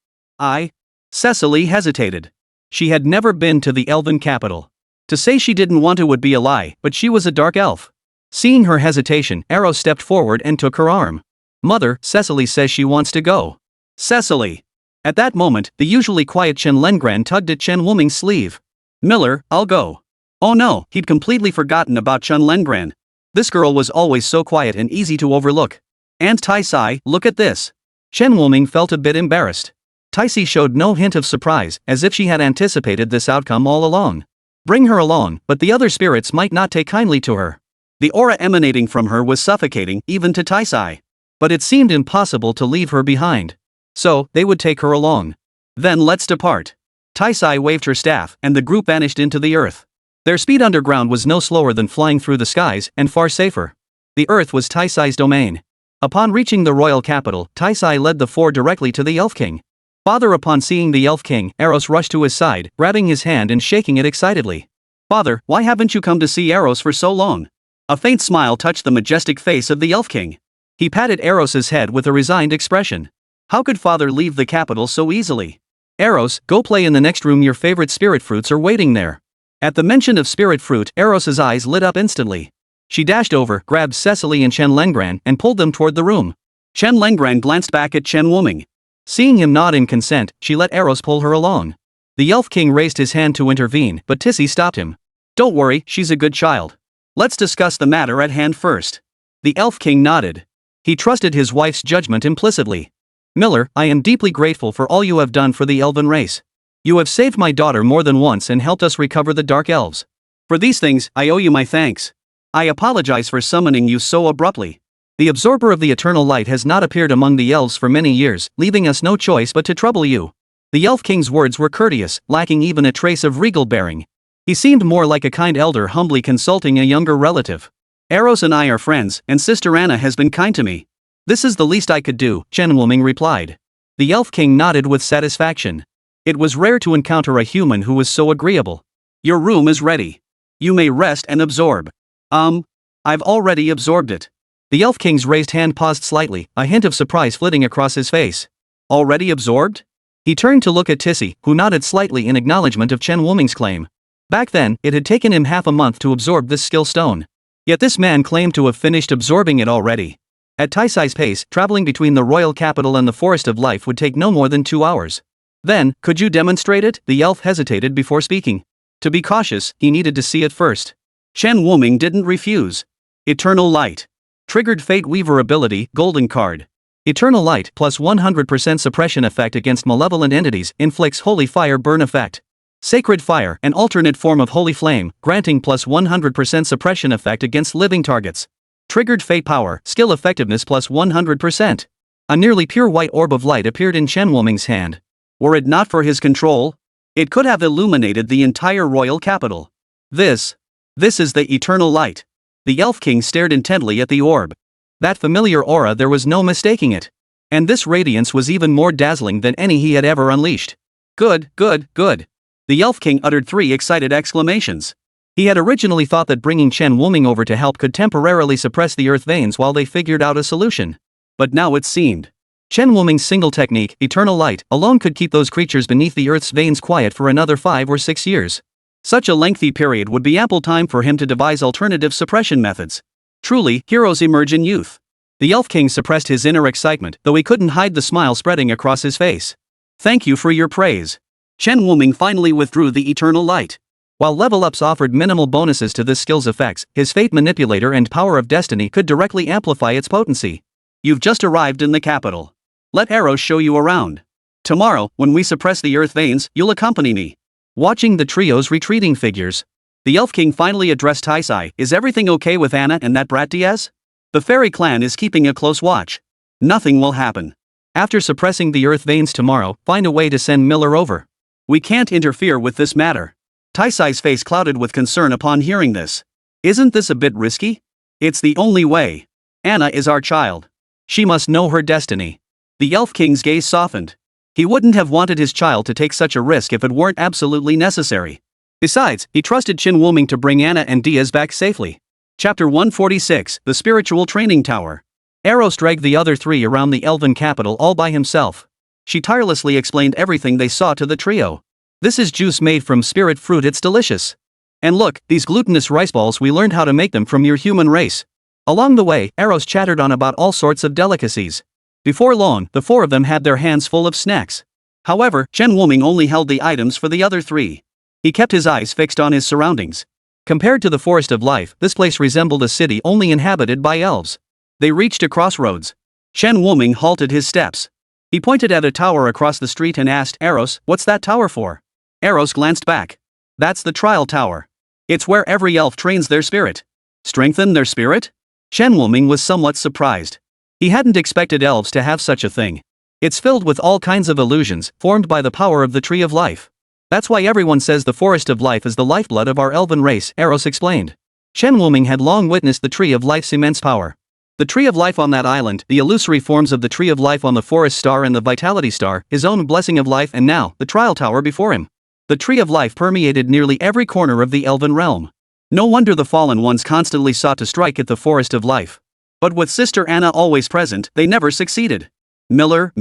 Cecily hesitated. She had never been to the elven capital. To say she didn't want to would be a lie, but she was a dark elf. Seeing her hesitation, Eros stepped forward and took her arm. Mother, Cecily says she wants to go. Cecily! At that moment, the usually quiet Chen Lengran tugged at Chen Wuming's sleeve. Miller, I'll go. Oh no, he'd completely forgotten about Chen Lengran. This girl was always so quiet and easy to overlook. And Taisai, look at this. Chen Wuming felt a bit embarrassed. Taisai showed no hint of surprise, as if she had anticipated this outcome all along. Bring her along, but the other spirits might not take kindly to her. The aura emanating from her was suffocating, even to Taisai. But it seemed impossible to leave her behind. So, they would take her along. Then let's depart. Taisai waved her staff, and the group vanished into the earth. Their speed underground was no slower than flying through the skies, and far safer. The earth was Taisai's domain. Upon reaching the royal capital, Taisai led the four directly to the Elf King. Father, upon seeing the Elf King, Eros rushed to his side, grabbing his hand and shaking it excitedly. Father, why haven't you come to see Eros for so long? A faint smile touched the majestic face of the Elf King. He patted Eros's head with a resigned expression. How could father leave the capital so easily? Eros, go play in the next room, your favorite spirit fruits are waiting there. At the mention of spirit fruit, Eros's eyes lit up instantly. She dashed over, grabbed Cecily and Chen Lengran, and pulled them toward the room. Chen Lengran glanced back at Chen Wuming. Seeing him nod in consent, she let Eros pull her along. The Elf King raised his hand to intervene, but Tissy stopped him. Don't worry, she's a good child. Let's discuss the matter at hand first. The Elf King nodded. He trusted his wife's judgment implicitly. Miller, I am deeply grateful for all you have done for the elven race. You have saved my daughter more than once and helped us recover the Dark Elves. For these things, I owe you my thanks. I apologize for summoning you so abruptly. The absorber of the eternal light has not appeared among the elves for many years, leaving us no choice but to trouble you. The Elf King's words were courteous, lacking even a trace of regal bearing. He seemed more like a kind elder humbly consulting a younger relative. Eros and I are friends, and Sister Anna has been kind to me. This is the least I could do, Chen Wuming replied. The Elf King nodded with satisfaction. It was rare to encounter a human who was so agreeable. Your room is ready. You may rest and absorb. I've already absorbed it. The Elf King's raised hand paused slightly, a hint of surprise flitting across his face. Already absorbed? He turned to look at Tissy, who nodded slightly in acknowledgement of Chen Wuming's claim. Back then, it had taken him half a month to absorb this skill stone. Yet this man claimed to have finished absorbing it already. At Taisai's pace, traveling between the royal capital and the Forest of Life would take no more than 2 hours. Then, could you demonstrate it? The elf hesitated before speaking. To be cautious, he needed to see it first. Chen Wuming didn't refuse. Eternal Light. Triggered Fate Weaver ability, golden card. Eternal Light plus 100% suppression effect against malevolent entities, inflicts Holy Fire burn effect. Sacred Fire, an alternate form of Holy Flame, granting plus 100% suppression effect against living targets. Triggered Fate Power, skill effectiveness plus 100%. A nearly pure white orb of light appeared in Chen Wuming's hand. Were it not for his control, it could have illuminated the entire royal capital. This is the Eternal Light. The Elf King stared intently at the orb. That familiar aura, there was no mistaking it. And this radiance was even more dazzling than any he had ever unleashed. Good, good, good. The Elf King uttered 3 excited exclamations. He had originally thought that bringing Chen Wuming over to help could temporarily suppress the earth veins while they figured out a solution. But now it seemed. Chen Wuming's single technique, Eternal Light, alone could keep those creatures beneath the earth's veins quiet for another 5 or 6 years. Such a lengthy period would be ample time for him to devise alternative suppression methods. Truly, heroes emerge in youth. The Elf King suppressed his inner excitement, though he couldn't hide the smile spreading across his face. Thank you for your praise. Chen Wuming finally withdrew the Eternal Light. While level-ups offered minimal bonuses to this skill's effects, his Fate Manipulator and Power of Destiny could directly amplify its potency. You've just arrived in the capital. Let Eros show you around. Tomorrow, when we suppress the earth veins, you'll accompany me. Watching the trio's retreating figures, the Elf King finally addressed Taisai. Is everything okay with Anna and that brat Diaz? The fairy clan is keeping a close watch. Nothing will happen. After suppressing the earth veins tomorrow, find a way to send Miller over. We can't interfere with this matter. Taisai's face clouded with concern upon hearing this. Isn't this a bit risky? It's the only way. Anna is our child. She must know her destiny. The Elf King's gaze softened. He wouldn't have wanted his child to take such a risk if it weren't absolutely necessary. Besides, he trusted Qin Wuming to bring Anna and Diaz back safely. Chapter 146, The Spiritual Training Tower. Eros dragged the other three around the elven capital all by himself. She tirelessly explained everything they saw to the trio. This is juice made from spirit fruit, it's delicious. And look, these glutinous rice balls, we learned how to make them from your human race. Along the way, Eros chattered on about all sorts of delicacies. Before long, the four of them had their hands full of snacks. However, Qin Wuming only held the items for the other three. He kept his eyes fixed on his surroundings. Compared to the Forest of Life, this place resembled a city only inhabited by elves. They reached a crossroads. Qin Wuming halted his steps. He pointed at a tower across the street and asked, Eros, what's that tower for? Eros glanced back. That's the trial tower. It's where every elf trains their spirit. Strengthen their spirit? Qin Wuming was somewhat surprised. He hadn't expected elves to have such a thing. It's filled with all kinds of illusions, formed by the power of the Tree of Life. That's why everyone says the Forest of Life is the lifeblood of our elven race, Eros explained. Qin Wuming had long witnessed the Tree of Life's immense power. The Tree of Life on that island, the illusory forms of the Tree of Life on the Forest Star and the Vitality Star, his own blessing of life, and now, the Trial Tower before him. The Tree of Life permeated nearly every corner of the elven realm. No wonder the fallen ones constantly sought to strike at the Forest of Life. But with Sister Anna always present, they never succeeded. Miller?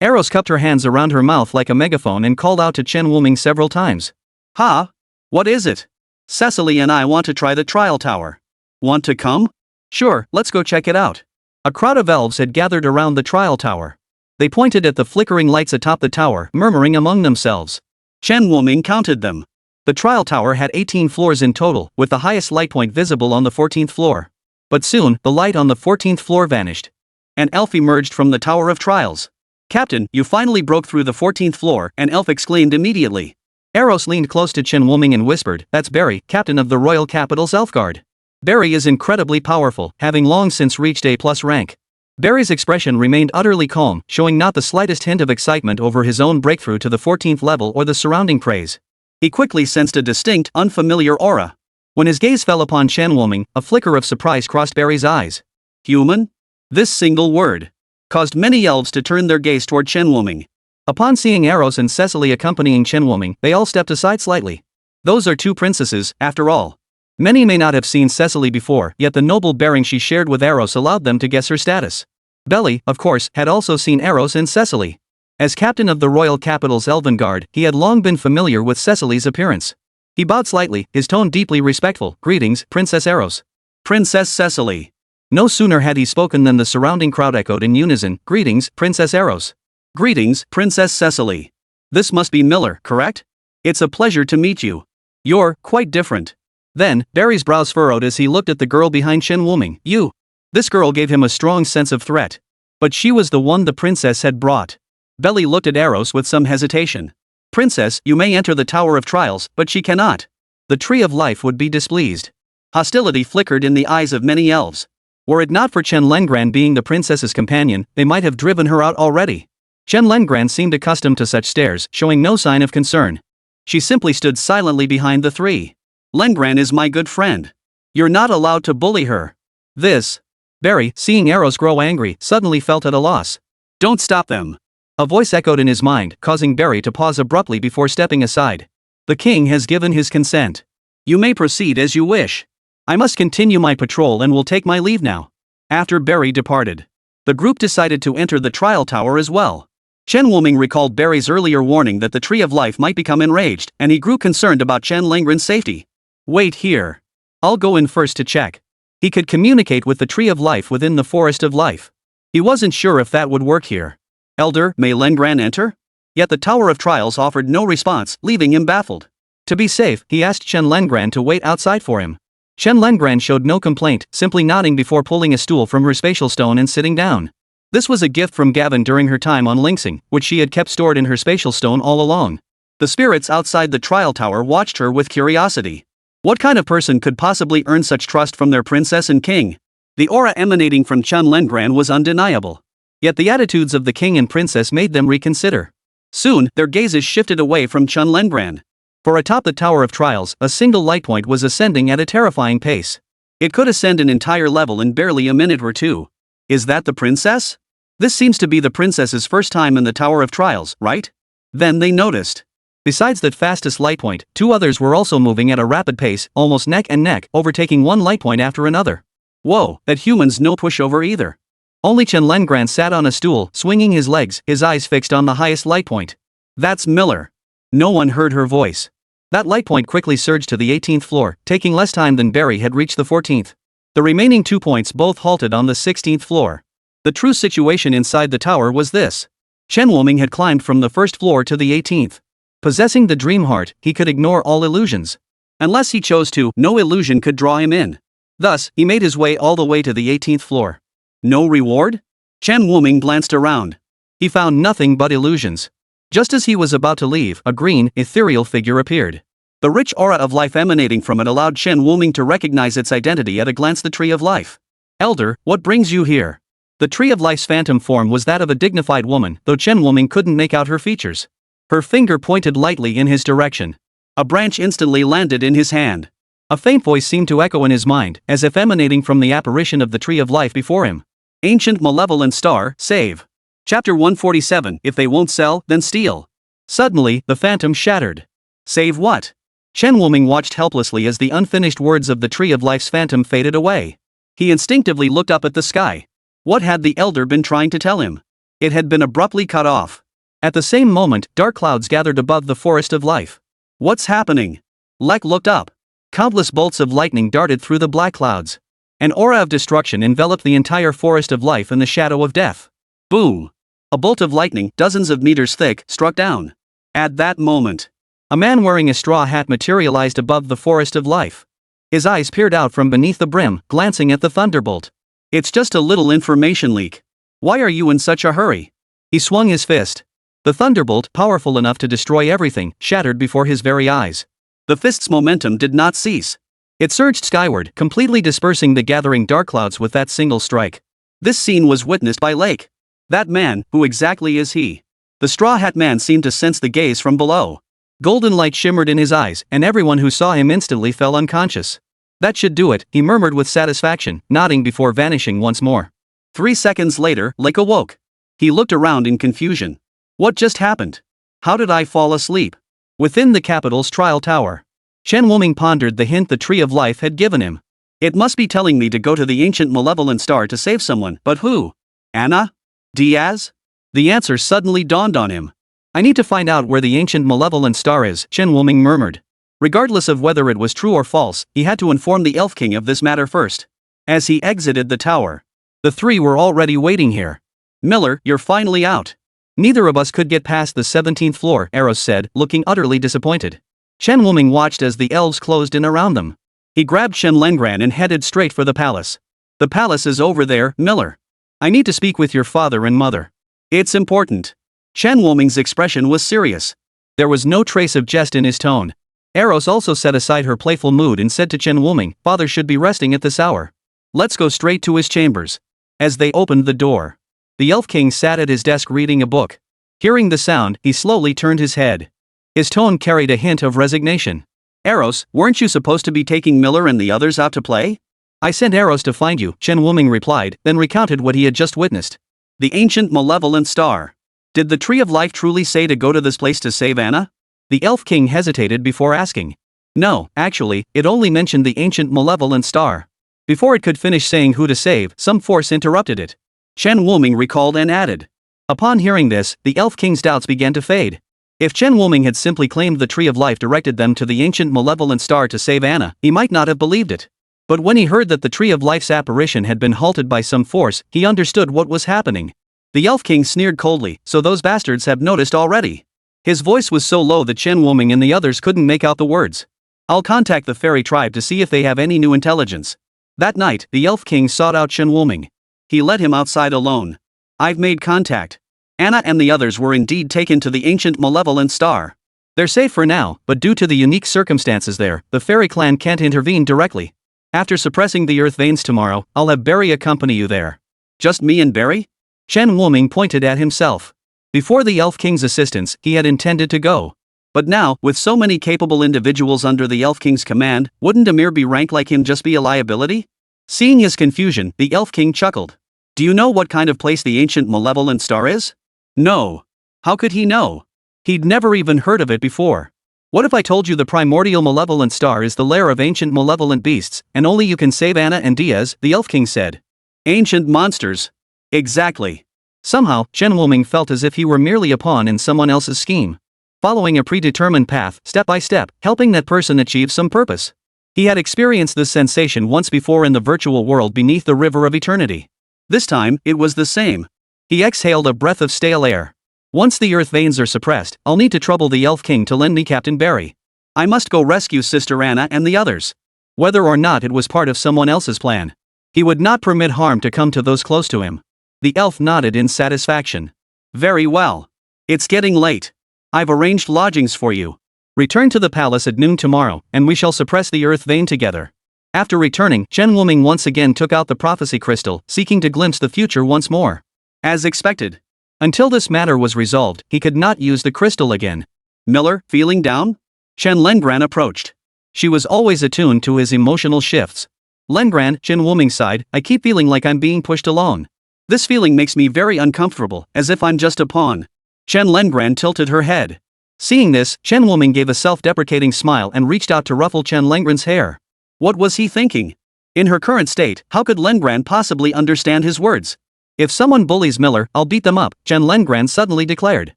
Eros cupped her hands around her mouth like a megaphone and called out to Qin Wuming several times. Ha? What is it? Cecily and I want to try the trial tower. Want to come? Sure, let's go check it out. A crowd of elves had gathered around the trial tower. They pointed at the flickering lights atop the tower, murmuring among themselves. Qin Wuming counted them. The trial tower had 18 floors in total, with the highest light point visible on the 14th floor. But soon, the light on the 14th floor vanished. An elf emerged from the Tower of Trials. Captain, you finally broke through the 14th floor, an elf exclaimed immediately. Eros leaned close to Qin Wuming and whispered, That's Barry, captain of the Royal Capital's Elf Guard. Barry is incredibly powerful, having long since reached A+ rank. Barry's expression remained utterly calm, showing not the slightest hint of excitement over his own breakthrough to the 14th level or the surrounding praise. He quickly sensed a distinct, unfamiliar aura. When his gaze fell upon Qin Wuming, a flicker of surprise crossed Barry's eyes. Human? This single word caused many elves to turn their gaze toward Qin Wuming. Upon seeing Eros and Cecily accompanying Qin Wuming, they all stepped aside slightly. Those are two princesses, after all. Many may not have seen Cecily before, yet the noble bearing she shared with Eros allowed them to guess her status. Belly, of course, had also seen Eros and Cecily. As captain of the Royal Capital's Elven Guard, he had long been familiar with Cecily's appearance. He bowed slightly, his tone deeply respectful. Greetings, Princess Eros. Princess Cecily. No sooner had he spoken than the surrounding crowd echoed in unison, Greetings, Princess Eros. Greetings, Princess Cecily. This must be Miller, correct? It's a pleasure to meet you. You're quite different. Then, Barry's brows furrowed as he looked at the girl behind Qin Wuming. You. This girl gave him a strong sense of threat. But she was the one the princess had brought. Belly looked at Eros with some hesitation. Princess, you may enter the Tower of Trials, but she cannot. The Tree of Life would be displeased. Hostility flickered in the eyes of many elves. Were it not for Chen Lengran being the princess's companion, they might have driven her out already. Chen Lengran seemed accustomed to such stares, showing no sign of concern. She simply stood silently behind the three. Lengran is my good friend. You're not allowed to bully her. This. Barry, seeing Eros grow angry, suddenly felt at a loss. Don't stop them. A voice echoed in his mind, causing Barry to pause abruptly before stepping aside. The king has given his consent. You may proceed as you wish. I must continue my patrol and will take my leave now. After Barry departed, the group decided to enter the trial tower as well. Qin Wuming recalled Barry's earlier warning that the Tree of Life might become enraged, and he grew concerned about Chen Lengren's safety. Wait here. I'll go in first to check. He could communicate with the Tree of Life within the Forest of Life. He wasn't sure if that would work here. Elder, may Lengran enter? Yet the Tower of Trials offered no response, leaving him baffled. To be safe, he asked Chen Lengran to wait outside for him. Chen Lengran showed no complaint, simply nodding before pulling a stool from her spatial stone and sitting down. This was a gift from Gavin during her time on Linksing, which she had kept stored in her spatial stone all along. The spirits outside the trial tower watched her with curiosity. What kind of person could possibly earn such trust from their princess and king? The aura emanating from Chun Lengran was undeniable. Yet the attitudes of the king and princess made them reconsider. Soon, their gazes shifted away from Chun Lengran. For atop the Tower of Trials, a single light point was ascending at a terrifying pace. It could ascend an entire level in barely a minute or two. Is that the princess? This seems to be the princess's first time in the Tower of Trials, right? Then they noticed. Besides that fastest light point, two others were also moving at a rapid pace, almost neck and neck, overtaking one light point after another. Whoa, that human's no pushover either. Only Chun Lengran sat on a stool, swinging his legs, his eyes fixed on the highest light point. That's Miller. No one heard her voice. That light point quickly surged to the 18th floor, taking less time than Barry had reached the 14th. The remaining 2 points both halted on the 16th floor. The true situation inside the tower was this. Chen Woming had climbed from the first floor to the 18th. Possessing the dream heart, he could ignore all illusions. Unless he chose to, no illusion could draw him in. Thus, he made his way all the way to the 18th floor. No reward? Chen Woming glanced around. He found nothing but illusions. Just as he was about to leave, a green, ethereal figure appeared. The rich aura of life emanating from it allowed Chen Woming to recognize its identity at a glance. The Tree of Life. Elder, what brings you here? The Tree of Life's phantom form was that of a dignified woman, though Chen Woming couldn't make out her features. Her finger pointed lightly in his direction. A branch instantly landed in his hand. A faint voice seemed to echo in his mind, as if emanating from the apparition of the Tree of Life before him. Ancient Malevolent Star, save. Chapter 147, if they won't sell, then steal. Suddenly, the phantom shattered. Save what? Chen Woming watched helplessly as the unfinished words of the Tree of Life's phantom faded away. He instinctively looked up at the sky. What had the elder been trying to tell him? It had been abruptly cut off. At the same moment, dark clouds gathered above the forest of life. What's happening? Lek looked up. Countless bolts of lightning darted through the black clouds. An aura of destruction enveloped the entire forest of life in the shadow of death. Boom! A bolt of lightning, dozens of meters thick, struck down. At that moment, a man wearing a straw hat materialized above the forest of life. His eyes peered out from beneath the brim, glancing at the thunderbolt. It's just a little information leak. Why are you in such a hurry? He swung his fist. The thunderbolt, powerful enough to destroy everything, shattered before his very eyes. The fist's momentum did not cease. It surged skyward, completely dispersing the gathering dark clouds with that single strike. This scene was witnessed by Lake. That man, who exactly is he? The straw hat man seemed to sense the gaze from below. Golden light shimmered in his eyes, and everyone who saw him instantly fell unconscious. That should do it, he murmured with satisfaction, nodding before vanishing once more. 3 seconds later, Lake awoke. He looked around in confusion. What just happened? How did I fall asleep? Within the capital's trial tower. Chen Woming pondered the hint the Tree of Life had given him. It must be telling me to go to the ancient malevolent star to save someone, but who? Anna? Diaz? The answer suddenly dawned on him. I need to find out where the ancient malevolent star is, Chen Woming murmured. Regardless of whether it was true or false, he had to inform the Elf King of this matter first. As he exited the tower, the three were already waiting here. Miller, you're finally out. Neither of us could get past the 17th floor, Eros said, looking utterly disappointed. Chen Woming watched as the elves closed in around them. He grabbed Chen Lengran and headed straight for the palace. The palace is over there, Miller. I need to speak with your father and mother. It's important. Chen Woming's expression was serious. There was no trace of jest in his tone. Eros also set aside her playful mood and said to Chen Woming, Father should be resting at this hour. Let's go straight to his chambers. As they opened the door, the Elf King sat at his desk reading a book. Hearing the sound, he slowly turned his head. His tone carried a hint of resignation. Eros, weren't you supposed to be taking Miller and the others out to play? I sent Eros to find you, Chen Woming replied, then recounted what he had just witnessed. The ancient malevolent star. Did the Tree of Life truly say to go to this place to save Anna? The Elf King hesitated before asking. No, actually, it only mentioned the ancient malevolent star. Before it could finish saying who to save, some force interrupted it. Chen Woming recalled and added. Upon hearing this, the Elf King's doubts began to fade. If Chen Woming had simply claimed the Tree of Life directed them to the ancient malevolent star to save Anna, he might not have believed it. But when he heard that the Tree of Life's apparition had been halted by some force, he understood what was happening. The Elf King sneered coldly, so those bastards have noticed already. His voice was so low that Chen Woming and the others couldn't make out the words. I'll contact the fairy tribe to see if they have any new intelligence. That night, the Elf King sought out Chen Woming. He led him outside alone. I've made contact. Anna and the others were indeed taken to the ancient malevolent star. They're safe for now, but due to the unique circumstances there, the fairy clan can't intervene directly. After suppressing the earth veins tomorrow, I'll have Barry accompany you there. Just me and Barry? Chen Wuming pointed at himself. Before the Elf King's assistance, he had intended to go. But now, with so many capable individuals under the Elf King's command, wouldn't a mere B rank like him just be a liability? Seeing his confusion, the Elf King chuckled. Do you know what kind of place the ancient malevolent star is? No. How could he know? He'd never even heard of it before. What if I told you the primordial malevolent star is the lair of ancient malevolent beasts, and only you can save Anna and Diaz, the Elf King said. Ancient monsters. Exactly. Somehow, Chen Wuming felt as if he were merely a pawn in someone else's scheme. Following a predetermined path, step by step, helping that person achieve some purpose. He had experienced this sensation once before in the virtual world beneath the river of eternity. This time, it was the same. He exhaled a breath of stale air. Once the earth veins are suppressed, I'll need to trouble the Elf King to lend me Captain Barry. I must go rescue Sister Anna and the others. Whether or not it was part of someone else's plan, he would not permit harm to come to those close to him. The elf nodded in satisfaction. Very well. It's getting late. I've arranged lodgings for you. Return to the palace at noon tomorrow, and we shall suppress the earth vein together. After returning, Chen Wuming once again took out the prophecy crystal, seeking to glimpse the future once more. As expected. Until this matter was resolved, he could not use the crystal again. Miller, feeling down? Chen Lengran approached. She was always attuned to his emotional shifts. Lengran, Chen Wuming sighed, I keep feeling like I'm being pushed along. This feeling makes me very uncomfortable, as if I'm just a pawn. Chen Lengran tilted her head. Seeing this, Chen Wuming gave a self-deprecating smile and reached out to ruffle Chen Lengran's hair. What was he thinking? In her current state, how could Lengran possibly understand his words? If someone bullies Miller, I'll beat them up, Chen Lengran suddenly declared.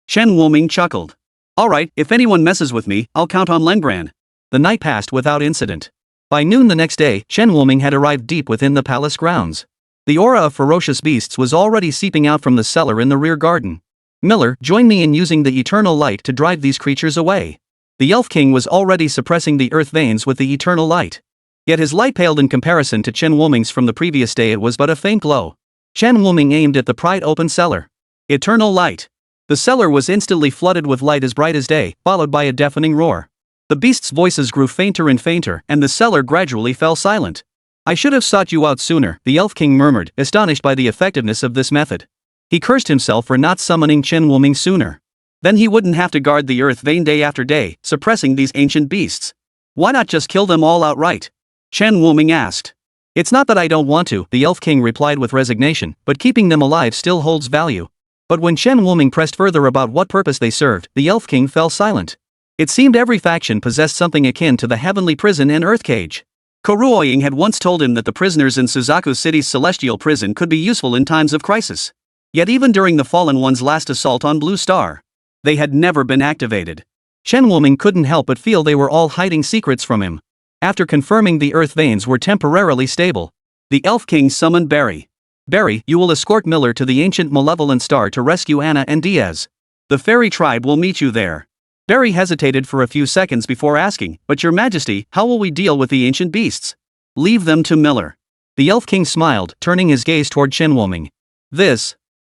Chen Wuming chuckled. Alright, if anyone messes with me, I'll count on Lengran. The night passed without incident. By noon the next day, Chen Wuming had arrived deep within the palace grounds. The aura of ferocious beasts was already seeping out from the cellar in the rear garden. Miller, join me in using the eternal light to drive these creatures away. The Elf King was already suppressing the earth veins with the eternal light. Yet his light paled in comparison to Chen Wuming's from the previous day. It was but a faint glow. Chen Wuming aimed at the pride-open cellar. Eternal light. The cellar was instantly flooded with light as bright as day, followed by a deafening roar. The beasts' voices grew fainter and fainter, and the cellar gradually fell silent. I should have sought you out sooner, the Elf King murmured, astonished by the effectiveness of this method. He cursed himself for not summoning Chen Wuming sooner. Then he wouldn't have to guard the earth vein day after day, suppressing these ancient beasts. Why not just kill them all outright? Chen Wuming asked. It's not that I don't want to, the Elf King replied with resignation, but keeping them alive still holds value. But when Chen Wuming pressed further about what purpose they served, the Elf King fell silent. It seemed every faction possessed something akin to the heavenly prison and earth cage. Koruoying had once told him that the prisoners in Suzaku City's celestial prison could be useful in times of crisis. Yet even during the Fallen One's last assault on Blue Star, they had never been activated. Chen Wuming couldn't help but feel they were all hiding secrets from him. After confirming the earth veins were temporarily stable, the Elf King summoned Barry. Barry, you will escort Miller to the ancient malevolent star to rescue Anna and Diaz. The fairy tribe will meet you there. Barry hesitated for a few seconds before asking, but your majesty, how will we deal with the ancient beasts? Leave them to Miller. The Elf King smiled, turning his gaze toward Chen Wuming.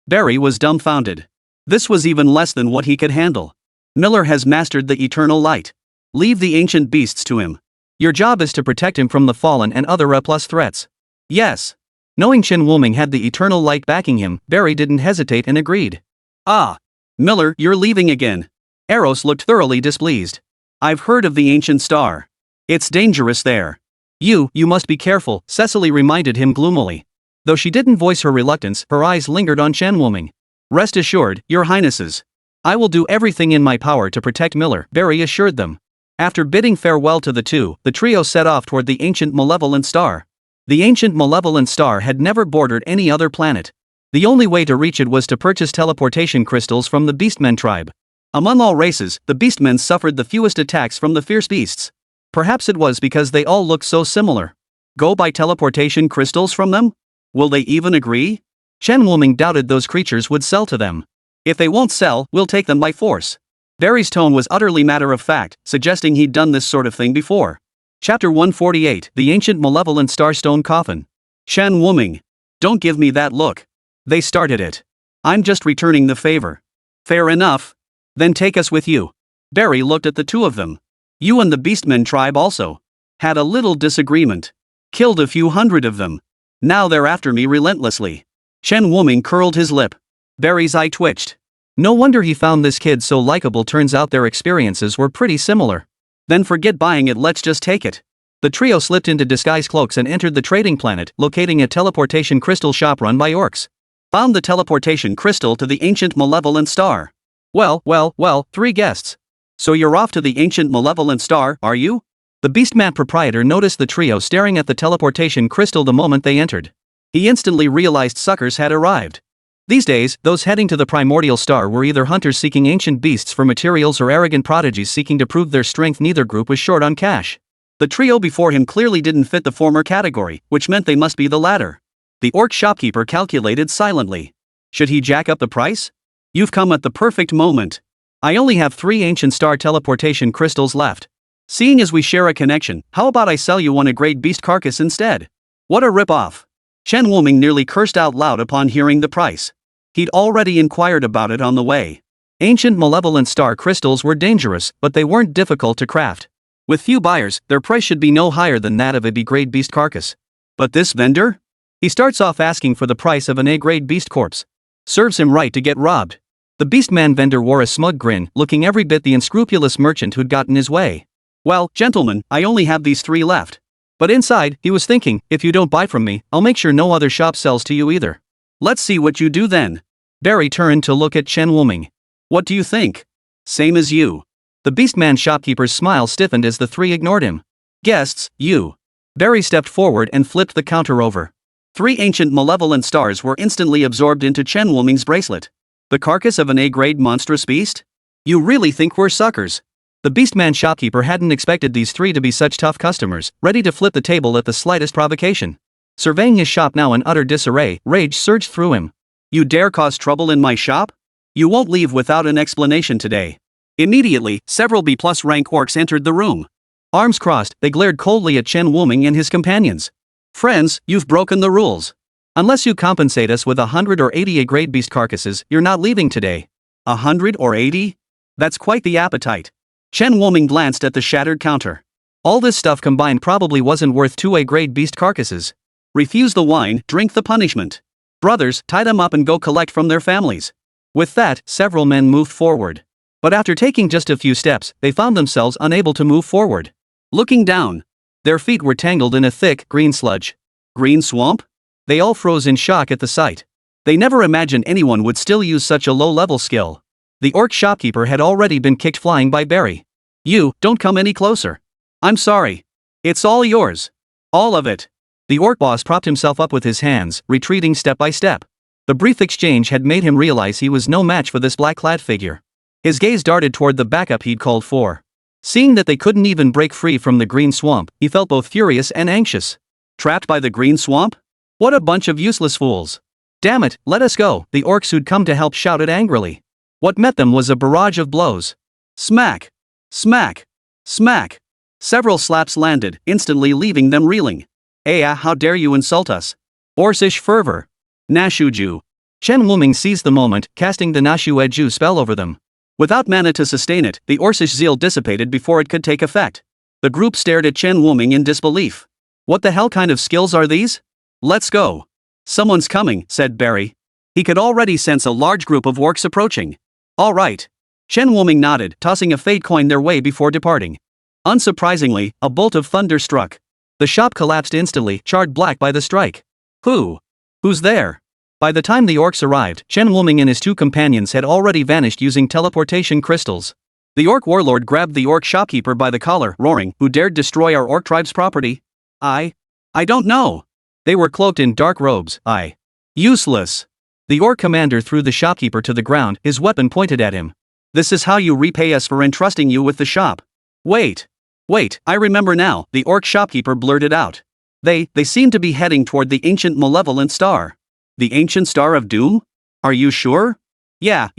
Barry was dumbfounded. This was even less than what he could handle. Miller has mastered the eternal light. Leave the ancient beasts to him. Your job is to protect him from the fallen and other A+ threats. Yes. Knowing Chen Wuming had the eternal light backing him, Barry didn't hesitate and agreed. Ah. Miller, you're leaving again. Eros looked thoroughly displeased. I've heard of the ancient star. It's dangerous there. You must be careful, Cecily reminded him gloomily. Though she didn't voice her reluctance, her eyes lingered on Chen Wuming. Rest assured, your highnesses. I will do everything in my power to protect Miller, Barry assured them. After bidding farewell to the two, the trio set off toward the ancient malevolent star. The ancient malevolent star had never bordered any other planet. The only way to reach it was to purchase teleportation crystals from the Beastmen tribe. Among all races, the Beastmen suffered the fewest attacks from the fierce beasts. Perhaps it was because they all looked so similar. Go buy teleportation crystals from them? Will they even agree? Chen Wuming doubted those creatures would sell to them. If they won't sell, we'll take them by force. Barry's tone was utterly matter of fact, suggesting he'd done this sort of thing before. Chapter 148, The Ancient Malevolent Starstone Coffin. Chen Wuming. Don't give me that look. They started it. I'm just returning the favor. Fair enough. Then take us with you. Barry looked at the two of them. You and the Beastmen tribe also had a little disagreement. Killed a few hundred of them. Now they're after me relentlessly. Chen Wuming curled his lip. Barry's eye twitched. No wonder he found this kid so likable. Turns out their experiences were pretty similar. Then forget buying it, let's just take it. The trio slipped into disguise cloaks and entered the trading planet, locating a teleportation crystal shop run by orcs. Found the teleportation crystal to the ancient malevolent star. Well, 3 guests. So you're off to the ancient malevolent star, are you? The Beastman proprietor noticed the trio staring at the teleportation crystal the moment they entered. He instantly realized suckers had arrived. These days, those heading to the primordial star were either hunters seeking ancient beasts for materials or arrogant prodigies seeking to prove their strength. Neither group was short on cash. The trio before him clearly didn't fit the former category, which meant they must be the latter. The orc shopkeeper calculated silently. Should he jack up the price? You've come at the perfect moment. I only have 3 ancient star teleportation crystals left. Seeing as we share a connection, how about I sell you one A-grade beast carcass instead? What a rip-off. Chen Wuming nearly cursed out loud upon hearing the price. He'd already inquired about it on the way. Ancient malevolent star crystals were dangerous, but they weren't difficult to craft. With few buyers, their price should be no higher than that of a B-grade beast carcass. But this vendor? He starts off asking for the price of an A-grade beast corpse. Serves him right to get robbed. The Beastman vendor wore a smug grin, looking every bit the unscrupulous merchant who'd gotten his way. Well, gentlemen, I only have these 3 left. But inside, he was thinking, if you don't buy from me, I'll make sure no other shop sells to you either. Let's see what you do then. Barry turned to look at Chen Wuming. What do you think? Same as you. The Beastman shopkeeper's smile stiffened as the 3 ignored him. Guests, you. Barry stepped forward and flipped the counter over. 3 ancient malevolent stars were instantly absorbed into Chen Wuming's bracelet. The carcass of an A-grade monstrous beast? You really think we're suckers? The Beastman shopkeeper hadn't expected these 3 to be such tough customers, ready to flip the table at the slightest provocation. Surveying his shop now in utter disarray, rage surged through him. You dare cause trouble in my shop? You won't leave without an explanation today. Immediately, several B-plus rank orcs entered the room. Arms crossed, they glared coldly at Chen Wuming and his companions. Friends, you've broken the rules. Unless you compensate us with 100 or 80 A-grade beast carcasses, you're not leaving today. 100 or 80? That's quite the appetite. Chen Wuming glanced at the shattered counter. All this stuff combined probably wasn't worth 2 A-grade beast carcasses. Refuse the wine, drink the punishment. Brothers, tie them up and go collect from their families. With that, several men moved forward. But after taking just a few steps, they found themselves unable to move forward. Looking down, their feet were tangled in a thick, green sludge. Green swamp? They all froze in shock at the sight. They never imagined anyone would still use such a low-level skill. The orc shopkeeper had already been kicked flying by Barry. You, don't come any closer. I'm sorry. It's all yours. All of it. The orc boss propped himself up with his hands, retreating step by step. The brief exchange had made him realize he was no match for this black-clad figure. His gaze darted toward the backup he'd called for. Seeing that they couldn't even break free from the green swamp, he felt both furious and anxious. Trapped by the green swamp? What a bunch of useless fools. Damn it, let us go, the orcs who'd come to help shouted angrily. What met them was a barrage of blows. Smack! Smack! Smack! Several slaps landed, instantly leaving them reeling. Aya, how dare you insult us? Orcish fervor. Nashuju. Chen Wuming seized the moment, casting the Nashu Eju spell over them. Without mana to sustain it, the Orcish zeal dissipated before it could take effect. The group stared at Chen Wuming in disbelief. What the hell kind of skills are these? Let's go. Someone's coming, said Barry. He could already sense a large group of orcs approaching. All right. Chen Wuming nodded, tossing a fate coin their way before departing. Unsurprisingly, a bolt of thunder struck. The shop collapsed instantly, charred black by the strike. Who's there? By the time the orcs arrived, Chen Wuming and his 2 companions had already vanished using teleportation crystals. The orc warlord grabbed the orc shopkeeper by the collar, roaring, "Who dared destroy our orc tribe's property?" I don't know. They were cloaked in dark robes. Useless. The orc commander threw the shopkeeper to the ground, his weapon pointed at him. This is how you repay us for entrusting you with the shop. Wait, I remember now, the orc shopkeeper blurted out. They seem to be heading toward the ancient malevolent star. The ancient star of doom? Are you sure? Yeah.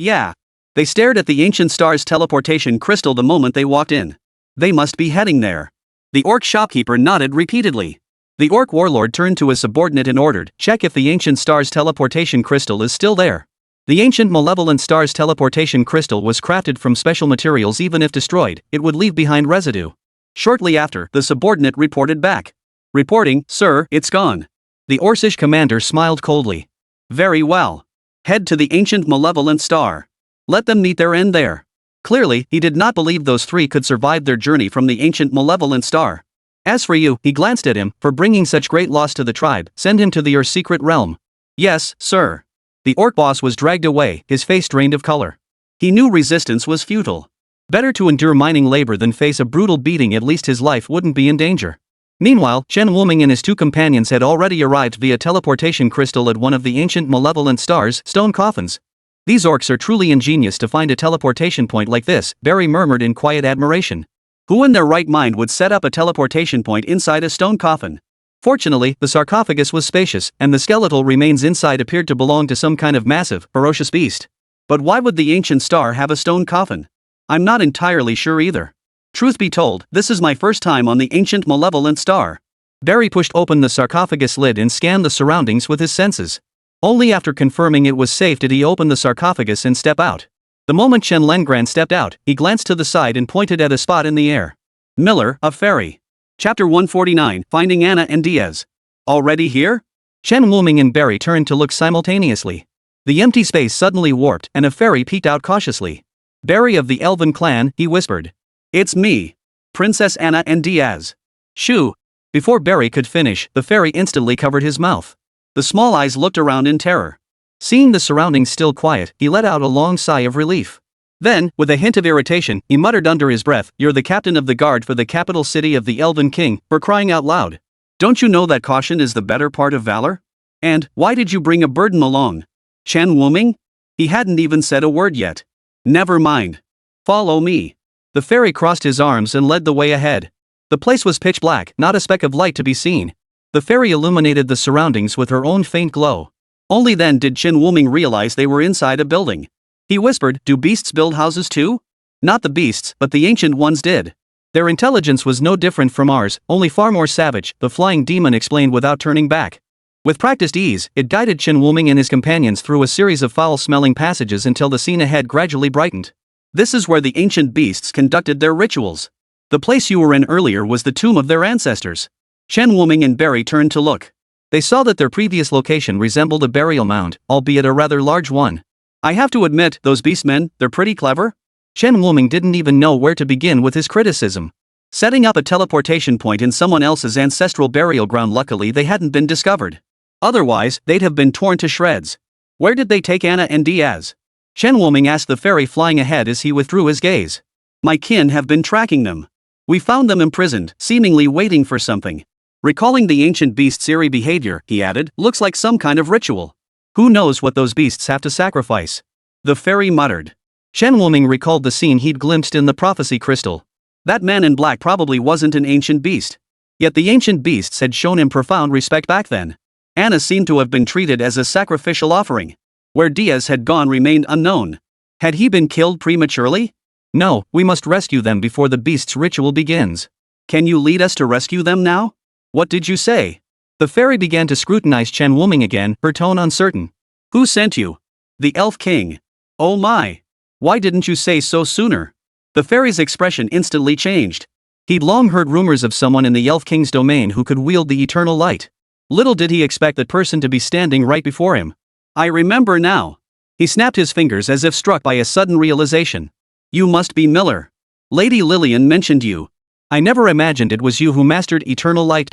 They stared at the ancient star's teleportation crystal the moment they walked in. They must be heading there. The orc shopkeeper nodded repeatedly. The orc warlord turned to his subordinate and ordered, "Check if the ancient star's teleportation crystal is still there." The ancient malevolent star's teleportation crystal was crafted from special materials. Even if destroyed, it would leave behind residue. Shortly after, the subordinate reported back. Reporting, sir, it's gone. The Orcish commander smiled coldly. Very well. Head to the ancient malevolent star. Let them meet their end there. Clearly, he did not believe those three could survive their journey from the ancient malevolent star. As for you, he glanced at him, for bringing such great loss to the tribe, send him to your secret realm. Yes, sir. The orc boss was dragged away, his face drained of color. He knew resistance was futile. Better to endure mining labor than face a brutal beating. At least his life wouldn't be in danger. Meanwhile, Chen Wuming and his two companions had already arrived via teleportation crystal at one of the ancient malevolent star's stone coffins. These orcs are truly ingenious to find a teleportation point like this, Barry murmured in quiet admiration. Who in their right mind would set up a teleportation point inside a stone coffin? Fortunately, the sarcophagus was spacious, and the skeletal remains inside appeared to belong to some kind of massive, ferocious beast. But why would the ancient star have a stone coffin? I'm not entirely sure either. Truth be told, this is my first time on the ancient malevolent star. Barry pushed open the sarcophagus lid and scanned the surroundings with his senses. Only after confirming it was safe did he open the sarcophagus and step out. The moment Chen Lengran stepped out, he glanced to the side and pointed at a spot in the air. Miller, a fairy. Chapter 149, Finding Anna and Diaz. Already here? Chen Wuming and Barry turned to look simultaneously. The empty space suddenly warped, and a fairy peeked out cautiously. Barry of the Elven clan, he whispered. It's me. Princess Anna and Diaz. Shoo. Before Barry could finish, the fairy instantly covered his mouth. The small eyes looked around in terror. Seeing the surroundings still quiet, he let out a long sigh of relief. Then, with a hint of irritation, he muttered under his breath, You're the captain of the guard for the capital city of the Elven King, for crying out loud. Don't you know that caution is the better part of valor? And, why did you bring a burden along? Chen Wuming? He hadn't even said a word yet. Never mind. Follow me. The fairy crossed his arms and led the way ahead. The place was pitch black, not a speck of light to be seen. The fairy illuminated the surroundings with her own faint glow. Only then did Chen Wuming realize they were inside a building. He whispered, Do beasts build houses too? Not the beasts, but the ancient ones did. Their intelligence was no different from ours, only far more savage, the flying demon explained without turning back. With practiced ease, it guided Chen Wuming and his companions through a series of foul-smelling passages until the scene ahead gradually brightened. This is where the ancient beasts conducted their rituals. The place you were in earlier was the tomb of their ancestors. Chen Wuming and Barry turned to look. They saw that their previous location resembled a burial mound, albeit a rather large one. I have to admit, those beastmen, they're pretty clever. Chen Wuming didn't even know where to begin with his criticism. Setting up a teleportation point in someone else's ancestral burial ground. Luckily they hadn't been discovered. Otherwise, they'd have been torn to shreds. Where did they take Anna and Diaz? Chen Wuming asked the fairy flying ahead as he withdrew his gaze. My kin have been tracking them. We found them imprisoned, seemingly waiting for something. Recalling the ancient beast's eerie behavior, he added, looks like some kind of ritual. Who knows what those beasts have to sacrifice? The fairy muttered. Chen Wuming recalled the scene he'd glimpsed in the prophecy crystal. That man in black probably wasn't an ancient beast. Yet the ancient beasts had shown him profound respect back then. Anna seemed to have been treated as a sacrificial offering. Where Diaz had gone remained unknown. Had he been killed prematurely? No, we must rescue them before the beast's ritual begins. Can you lead us to rescue them now? What did you say? The fairy began to scrutinize Chen Wuming again, her tone uncertain. Who sent you? The Elf King. Oh my. Why didn't you say so sooner? The fairy's expression instantly changed. He'd long heard rumors of someone in the Elf King's domain who could wield the eternal light. Little did he expect that person to be standing right before him. I remember now. He snapped his fingers as if struck by a sudden realization. You must be Miller. Lady Lillian mentioned you. I never imagined it was you who mastered eternal light.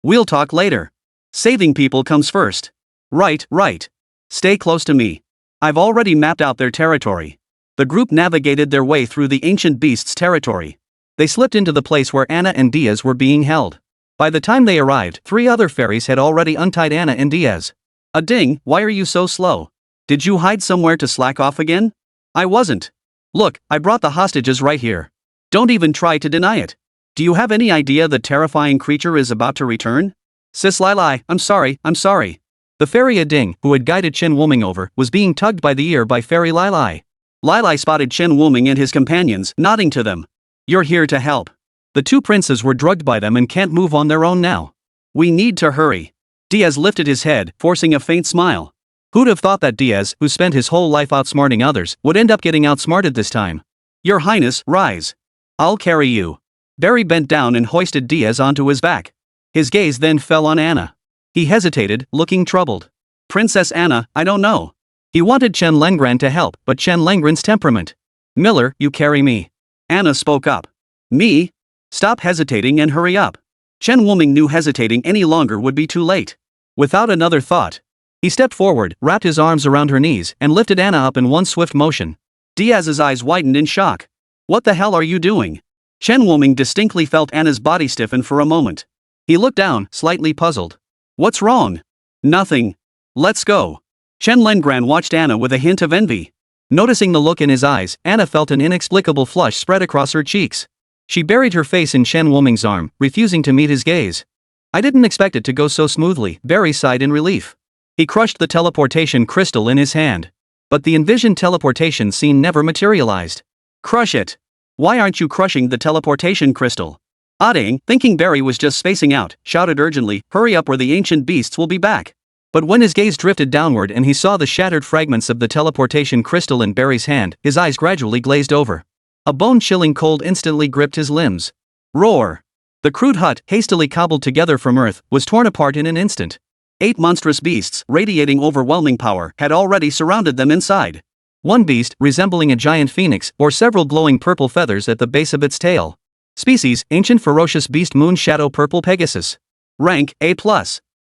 We'll talk later. Saving people comes first. Right. Stay close to me. I've already mapped out their territory. The group navigated their way through the ancient beast's territory. They slipped into the place where Anna and Diaz were being held. By the time they arrived, 3 other fairies had already untied Anna and Diaz. A ding, why are you so slow? Did you hide somewhere to slack off again? I wasn't. Look, I brought the hostages right here. Don't even try to deny it. Do you have any idea the terrifying creature is about to return? Sis Lilai, I'm sorry. The fairy Ading, who had guided Chen Wuming over, was being tugged by the ear by Fairy Lilai. Lilai spotted Chen Wuming and his companions, nodding to them. You're here to help. The 2 princes were drugged by them and can't move on their own now. We need to hurry. Diaz lifted his head, forcing a faint smile. Who'd have thought that Diaz, who spent his whole life outsmarting others, would end up getting outsmarted this time? Your Highness, rise. I'll carry you. Barry bent down and hoisted Diaz onto his back. His gaze then fell on Anna. He hesitated, looking troubled. Princess Anna, I don't know. He wanted Chen Lengran to help, but Chen Lengran's temperament. Miller, you carry me. Anna spoke up. Me? Stop hesitating and hurry up. Chen Wuming knew hesitating any longer would be too late. Without another thought, he stepped forward, wrapped his arms around her knees, and lifted Anna up in one swift motion. Diaz's eyes widened in shock. What the hell are you doing? Chen Wuming distinctly felt Anna's body stiffen for a moment. He looked down, slightly puzzled. What's wrong? Nothing. Let's go. Chen Lengran watched Anna with a hint of envy. Noticing the look in his eyes, Anna felt an inexplicable flush spread across her cheeks. She buried her face in Chen Wuming's arm, refusing to meet his gaze. I didn't expect it to go so smoothly, Barry sighed in relief. He crushed the teleportation crystal in his hand. But the envisioned teleportation scene never materialized. Crush it. Why aren't you crushing the teleportation crystal? Adang, thinking Barry was just spacing out, shouted urgently, hurry up or the ancient beasts will be back. But when his gaze drifted downward and he saw the shattered fragments of the teleportation crystal in Barry's hand, his eyes gradually glazed over. A bone-chilling cold instantly gripped his limbs. Roar! The crude hut, hastily cobbled together from earth, was torn apart in an instant. 8 monstrous beasts, radiating overwhelming power, had already surrounded them inside. One beast, resembling a giant phoenix, bore several glowing purple feathers at the base of its tail. Species, ancient ferocious beast Moon Shadow Purple Pegasus. Rank, A+.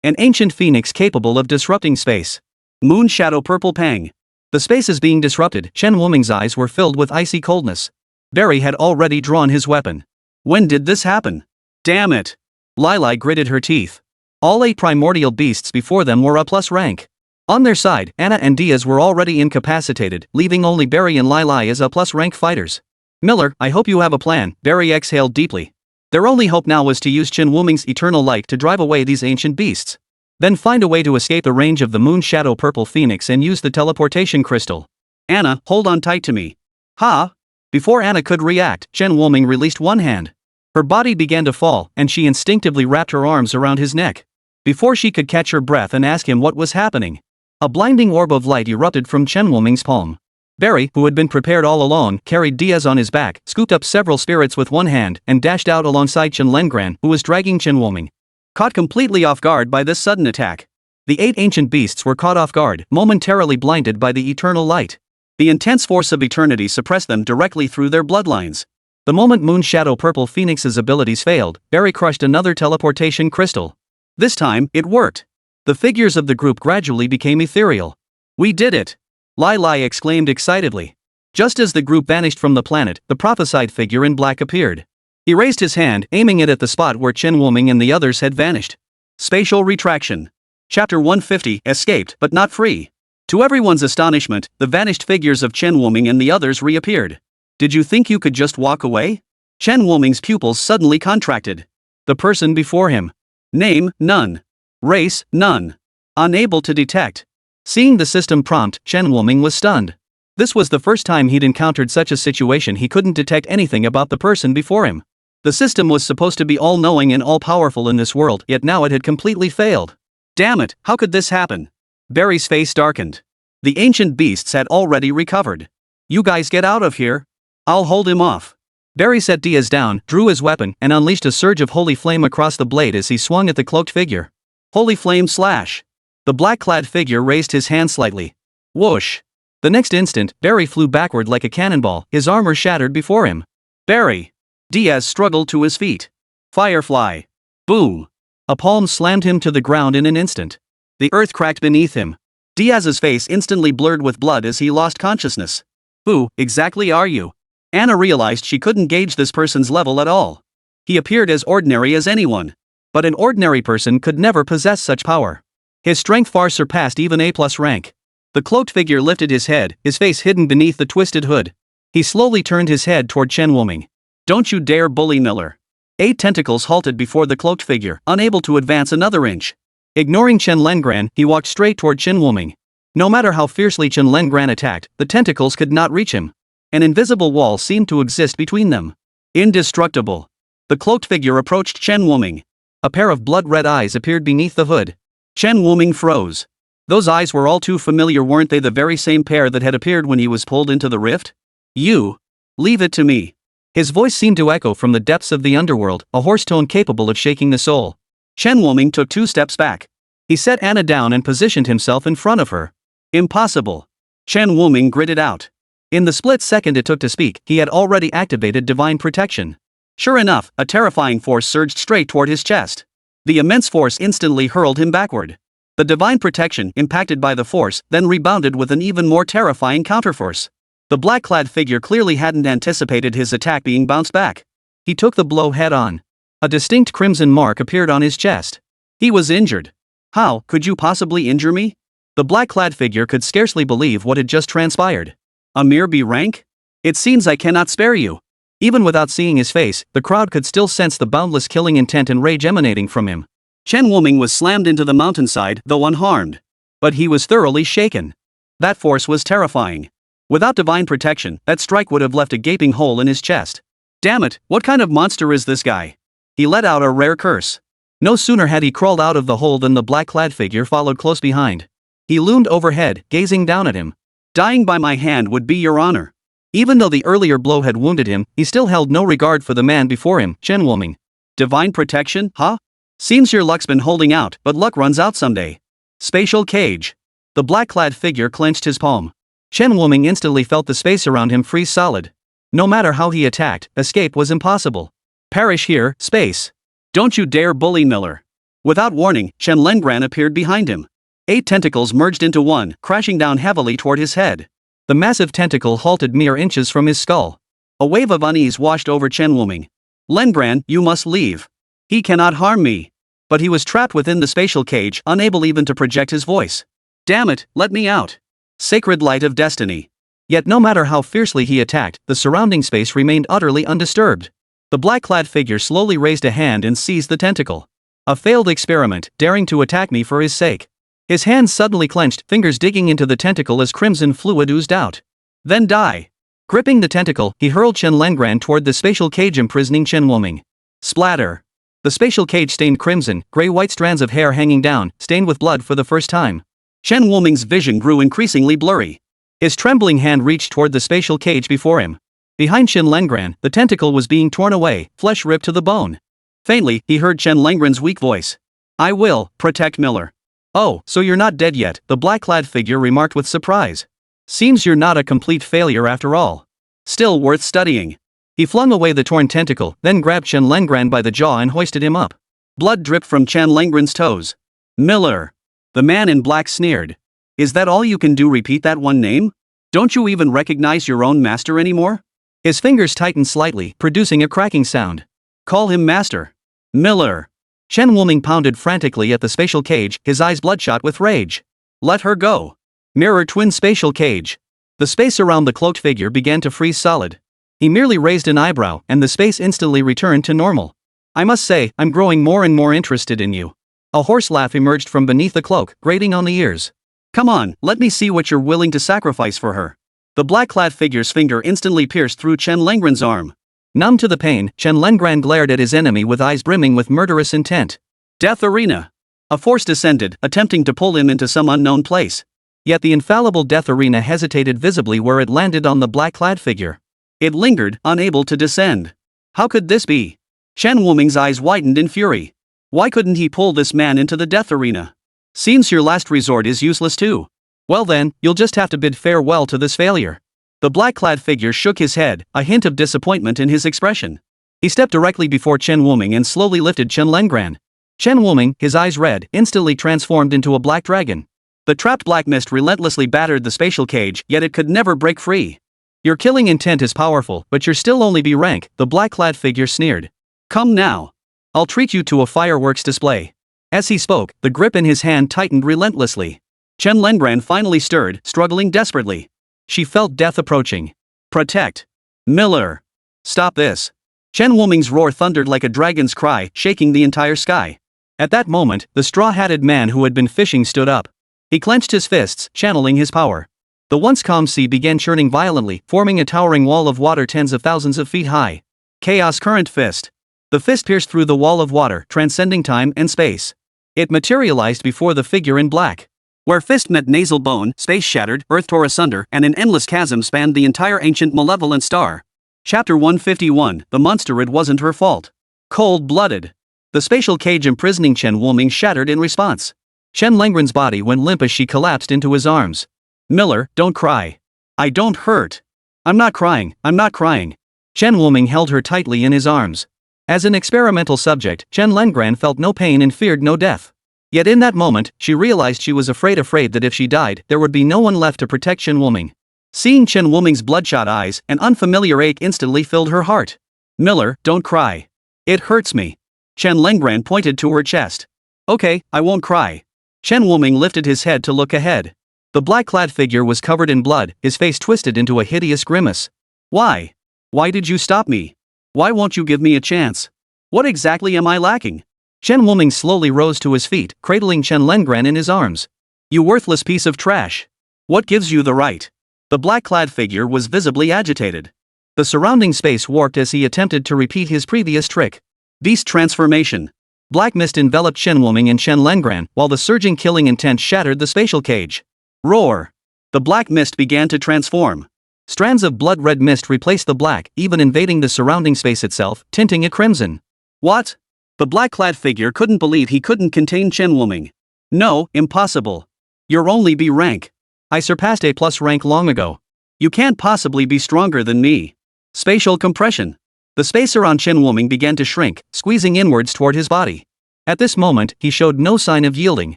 An ancient phoenix capable of disrupting space. Moon Shadow Purple Pang. The space is being disrupted. Chen Wuming's eyes were filled with icy coldness. Barry had already drawn his weapon. When did this happen? Damn it. Lili gritted her teeth. All 8 primordial beasts before them were A+ rank. On their side, Anna and Diaz were already incapacitated, leaving only Barry and Lili as A+ rank fighters. Miller, I hope you have a plan, Barry exhaled deeply. Their only hope now was to use Chen Wuming's eternal light to drive away these ancient beasts. Then find a way to escape the range of the Moon Shadow Purple Phoenix and use the teleportation crystal. Anna, hold on tight to me. Ha! Before Anna could react, Chen Wuming released one hand. Her body began to fall, and she instinctively wrapped her arms around his neck. Before she could catch her breath and ask him what was happening, a blinding orb of light erupted from Chen Wuming's palm. Barry, who had been prepared all along, carried Diaz on his back, scooped up several spirits with one hand, and dashed out alongside Chen Lengran, who was dragging Chen Wuming. Caught completely off guard by this sudden attack, the 8 ancient beasts were caught off guard, momentarily blinded by the eternal light. The intense force of eternity suppressed them directly through their bloodlines. The moment Moon Shadow Purple Phoenix's abilities failed, Barry crushed another teleportation crystal. This time, it worked. The figures of the group gradually became ethereal. We did it! Lili exclaimed excitedly. Just as the group vanished from the planet, the prophesied figure in black appeared. He raised his hand, aiming it at the spot where Chen Wuming and the others had vanished. Spatial retraction. Chapter 150, escaped but not free. To everyone's astonishment, the vanished figures of Chen Wuming and the others reappeared. Did you think you could just walk away? Chen Wuming's pupils suddenly contracted. The person before him. Name, none. Race, none. Unable to detect. Seeing the system prompt, Chen Wuming was stunned. This was the first time he'd encountered such a situation. He couldn't detect anything about the person before him. The system was supposed to be all-knowing and all-powerful in this world, yet now it had completely failed. Damn it, how could this happen? Barry's face darkened. The ancient beasts had already recovered. You guys get out of here. I'll hold him off. Barry set Diaz down, drew his weapon, and unleashed a surge of holy flame across the blade as he swung at the cloaked figure. Holy flame slash. The black-clad figure raised his hand slightly. Whoosh. The next instant, Barry flew backward like a cannonball, his armor shattered before him. Barry. Diaz struggled to his feet. Firefly. Boom. A palm slammed him to the ground in an instant. The earth cracked beneath him. Diaz's face instantly blurred with blood as he lost consciousness. Who, exactly are you? Anna realized she couldn't gauge this person's level at all. He appeared as ordinary as anyone. But an ordinary person could never possess such power. His strength far surpassed even A+ rank. The cloaked figure lifted his head, his face hidden beneath the twisted hood. He slowly turned his head toward Chen Wuming. Don't you dare bully Miller. 8 tentacles halted before the cloaked figure, unable to advance another inch. Ignoring Chen Lengran, he walked straight toward Chen Wuming. No matter how fiercely Chen Lengran attacked, the tentacles could not reach him. An invisible wall seemed to exist between them. Indestructible. The cloaked figure approached Chen Wuming. A pair of blood-red eyes appeared beneath the hood. Chen Wuming froze. Those eyes were all too familiar, weren't they the very same pair that had appeared when he was pulled into the rift? You. Leave it to me. His voice seemed to echo from the depths of the underworld, a hoarse tone capable of shaking the soul. Chen Wuming took 2 steps back. He set Anna down and positioned himself in front of her. Impossible. Chen Wuming gritted out. In the split second it took to speak, he had already activated divine protection. Sure enough, a terrifying force surged straight toward his chest. The immense force instantly hurled him backward. The divine protection, impacted by the force, then rebounded with an even more terrifying counterforce. The black-clad figure clearly hadn't anticipated his attack being bounced back. He took the blow head-on. A distinct crimson mark appeared on his chest. He was injured. How could you possibly injure me? The black-clad figure could scarcely believe what had just transpired. A mere B rank? It seems I cannot spare you. Even without seeing his face, the crowd could still sense the boundless killing intent and rage emanating from him. Chen Wuming was slammed into the mountainside, though unharmed. But he was thoroughly shaken. That force was terrifying. Without divine protection, that strike would have left a gaping hole in his chest. Damn it, what kind of monster is this guy? He let out a rare curse. No sooner had he crawled out of the hole than the black-clad figure followed close behind. He loomed overhead, gazing down at him. Dying by my hand would be your honor. Even though the earlier blow had wounded him, he still held no regard for the man before him, Chen Wuming. Divine protection, huh? Seems your luck's been holding out, but luck runs out someday. Spatial cage. The black-clad figure clenched his palm. Chen Wuming instantly felt the space around him freeze solid. No matter how he attacked, escape was impossible. Perish here, space. Don't you dare bully Miller. Without warning, Chen Lengran appeared behind him. 8 tentacles merged into one, crashing down heavily toward his head. The massive tentacle halted mere inches from his skull. A wave of unease washed over Chen Wuming. Lengran, you must leave. He cannot harm me. But he was trapped within the spatial cage, unable even to project his voice. Damn it, let me out. Sacred light of destiny. Yet no matter how fiercely he attacked, the surrounding space remained utterly undisturbed. The black-clad figure slowly raised a hand and seized the tentacle. A failed experiment, daring to attack me for his sake. His hands suddenly clenched, fingers digging into the tentacle as crimson fluid oozed out. Then die. Gripping the tentacle, he hurled Chen Lengran toward the spatial cage imprisoning Chen Wuming. Splatter. The spatial cage stained crimson, gray-white strands of hair hanging down, stained with blood for the first time. Chen Wuming's vision grew increasingly blurry. His trembling hand reached toward the spatial cage before him. Behind Chen Lengran, the tentacle was being torn away, flesh ripped to the bone. Faintly, he heard Chen Lengran's weak voice. I will protect Miller. Oh, so you're not dead yet, the black-clad figure remarked with surprise. Seems you're not a complete failure after all. Still worth studying. He flung away the torn tentacle, then grabbed Chen Lengran by the jaw and hoisted him up. Blood dripped from Chen Lengran's toes. Miller. The man in black sneered. Is that all you can do? Repeat that one name? Don't you even recognize your own master anymore? His fingers tightened slightly, producing a cracking sound. Call him master. Miller. Chen Wuming pounded frantically at the spatial cage, his eyes bloodshot with rage. Let her go. Mirror twin spatial cage. The space around the cloaked figure began to freeze solid. He merely raised an eyebrow, and the space instantly returned to normal. I must say, I'm growing more and more interested in you. A hoarse laugh emerged from beneath the cloak, grating on the ears. Come on, let me see what you're willing to sacrifice for her. The black-clad figure's finger instantly pierced through Chen Lengran's arm. Numb to the pain, Chen Lengran glared at his enemy with eyes brimming with murderous intent. Death Arena. A force descended, attempting to pull him into some unknown place. Yet the infallible Death Arena hesitated visibly where it landed on the black-clad figure. It lingered, unable to descend. How could this be? Chen Wuming's eyes widened in fury. Why couldn't he pull this man into the Death Arena? Seems your last resort is useless too. Well then, you'll just have to bid farewell to this failure. The black-clad figure shook his head, a hint of disappointment in his expression. He stepped directly before Chen Wuming and slowly lifted Chen Lengran. Chen Wuming, his eyes red, instantly transformed into a black dragon. The trapped black mist relentlessly battered the spatial cage, yet it could never break free. Your killing intent is powerful, but you're still only B rank, the black-clad figure sneered. Come now. I'll treat you to a fireworks display. As he spoke, the grip in his hand tightened relentlessly. Chen Lengran finally stirred, struggling desperately. She felt death approaching. Protect. Miller. Stop this. Chen Wuming's roar thundered like a dragon's cry, shaking the entire sky. At that moment, the straw-hatted man who had been fishing stood up. He clenched his fists, channeling his power. The once calm sea began churning violently, forming a towering wall of water tens of thousands of feet high. Chaos Current Fist. The fist pierced through the wall of water, transcending time and space. It materialized before the figure in black. Where fist met nasal bone, space shattered, earth tore asunder, and an endless chasm spanned the entire ancient malevolent star. Chapter 151, The Monster It Wasn't Her Fault. Cold-blooded. The spatial cage imprisoning Chen Wuming shattered in response. Chen Lengren's body went limp as she collapsed into his arms. Miller, don't cry. I don't hurt. I'm not crying, I'm not crying. Chen Wuming held her tightly in his arms. As an experimental subject, Chen Lengren felt no pain and feared no death. Yet in that moment, she realized she was afraid that if she died, there would be no one left to protect Chen Wuming. Seeing Chen Wuming's bloodshot eyes, an unfamiliar ache instantly filled her heart. Miller, don't cry. It hurts me. Chen Lengren pointed to her chest. Okay, I won't cry. Chen Wuming lifted his head to look ahead. The black-clad figure was covered in blood, his face twisted into a hideous grimace. Why? Why did you stop me? Why won't you give me a chance? What exactly am I lacking? Chen Wuming slowly rose to his feet, cradling Chen Lengren in his arms. You worthless piece of trash. What gives you the right? The black-clad figure was visibly agitated. The surrounding space warped as he attempted to repeat his previous trick. Beast transformation. Black mist enveloped Chen Wuming and Chen Lengren, while the surging killing intent shattered the spatial cage. Roar! The black mist began to transform. Strands of blood-red mist replaced the black, even invading the surrounding space itself, tinting it crimson. What? The black-clad figure couldn't believe he couldn't contain Chen Wuming. No, impossible. You're only B rank. I surpassed A+ rank long ago. You can't possibly be stronger than me. Spatial compression. The space around Chen Wuming began to shrink, squeezing inwards toward his body. At this moment, he showed no sign of yielding.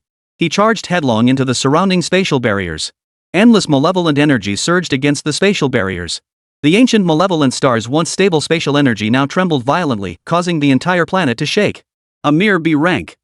He charged headlong into the surrounding spatial barriers. Endless malevolent energy surged against the spatial barriers. The ancient malevolent star's once stable spatial energy now trembled violently, causing the entire planet to shake. A mere B rank.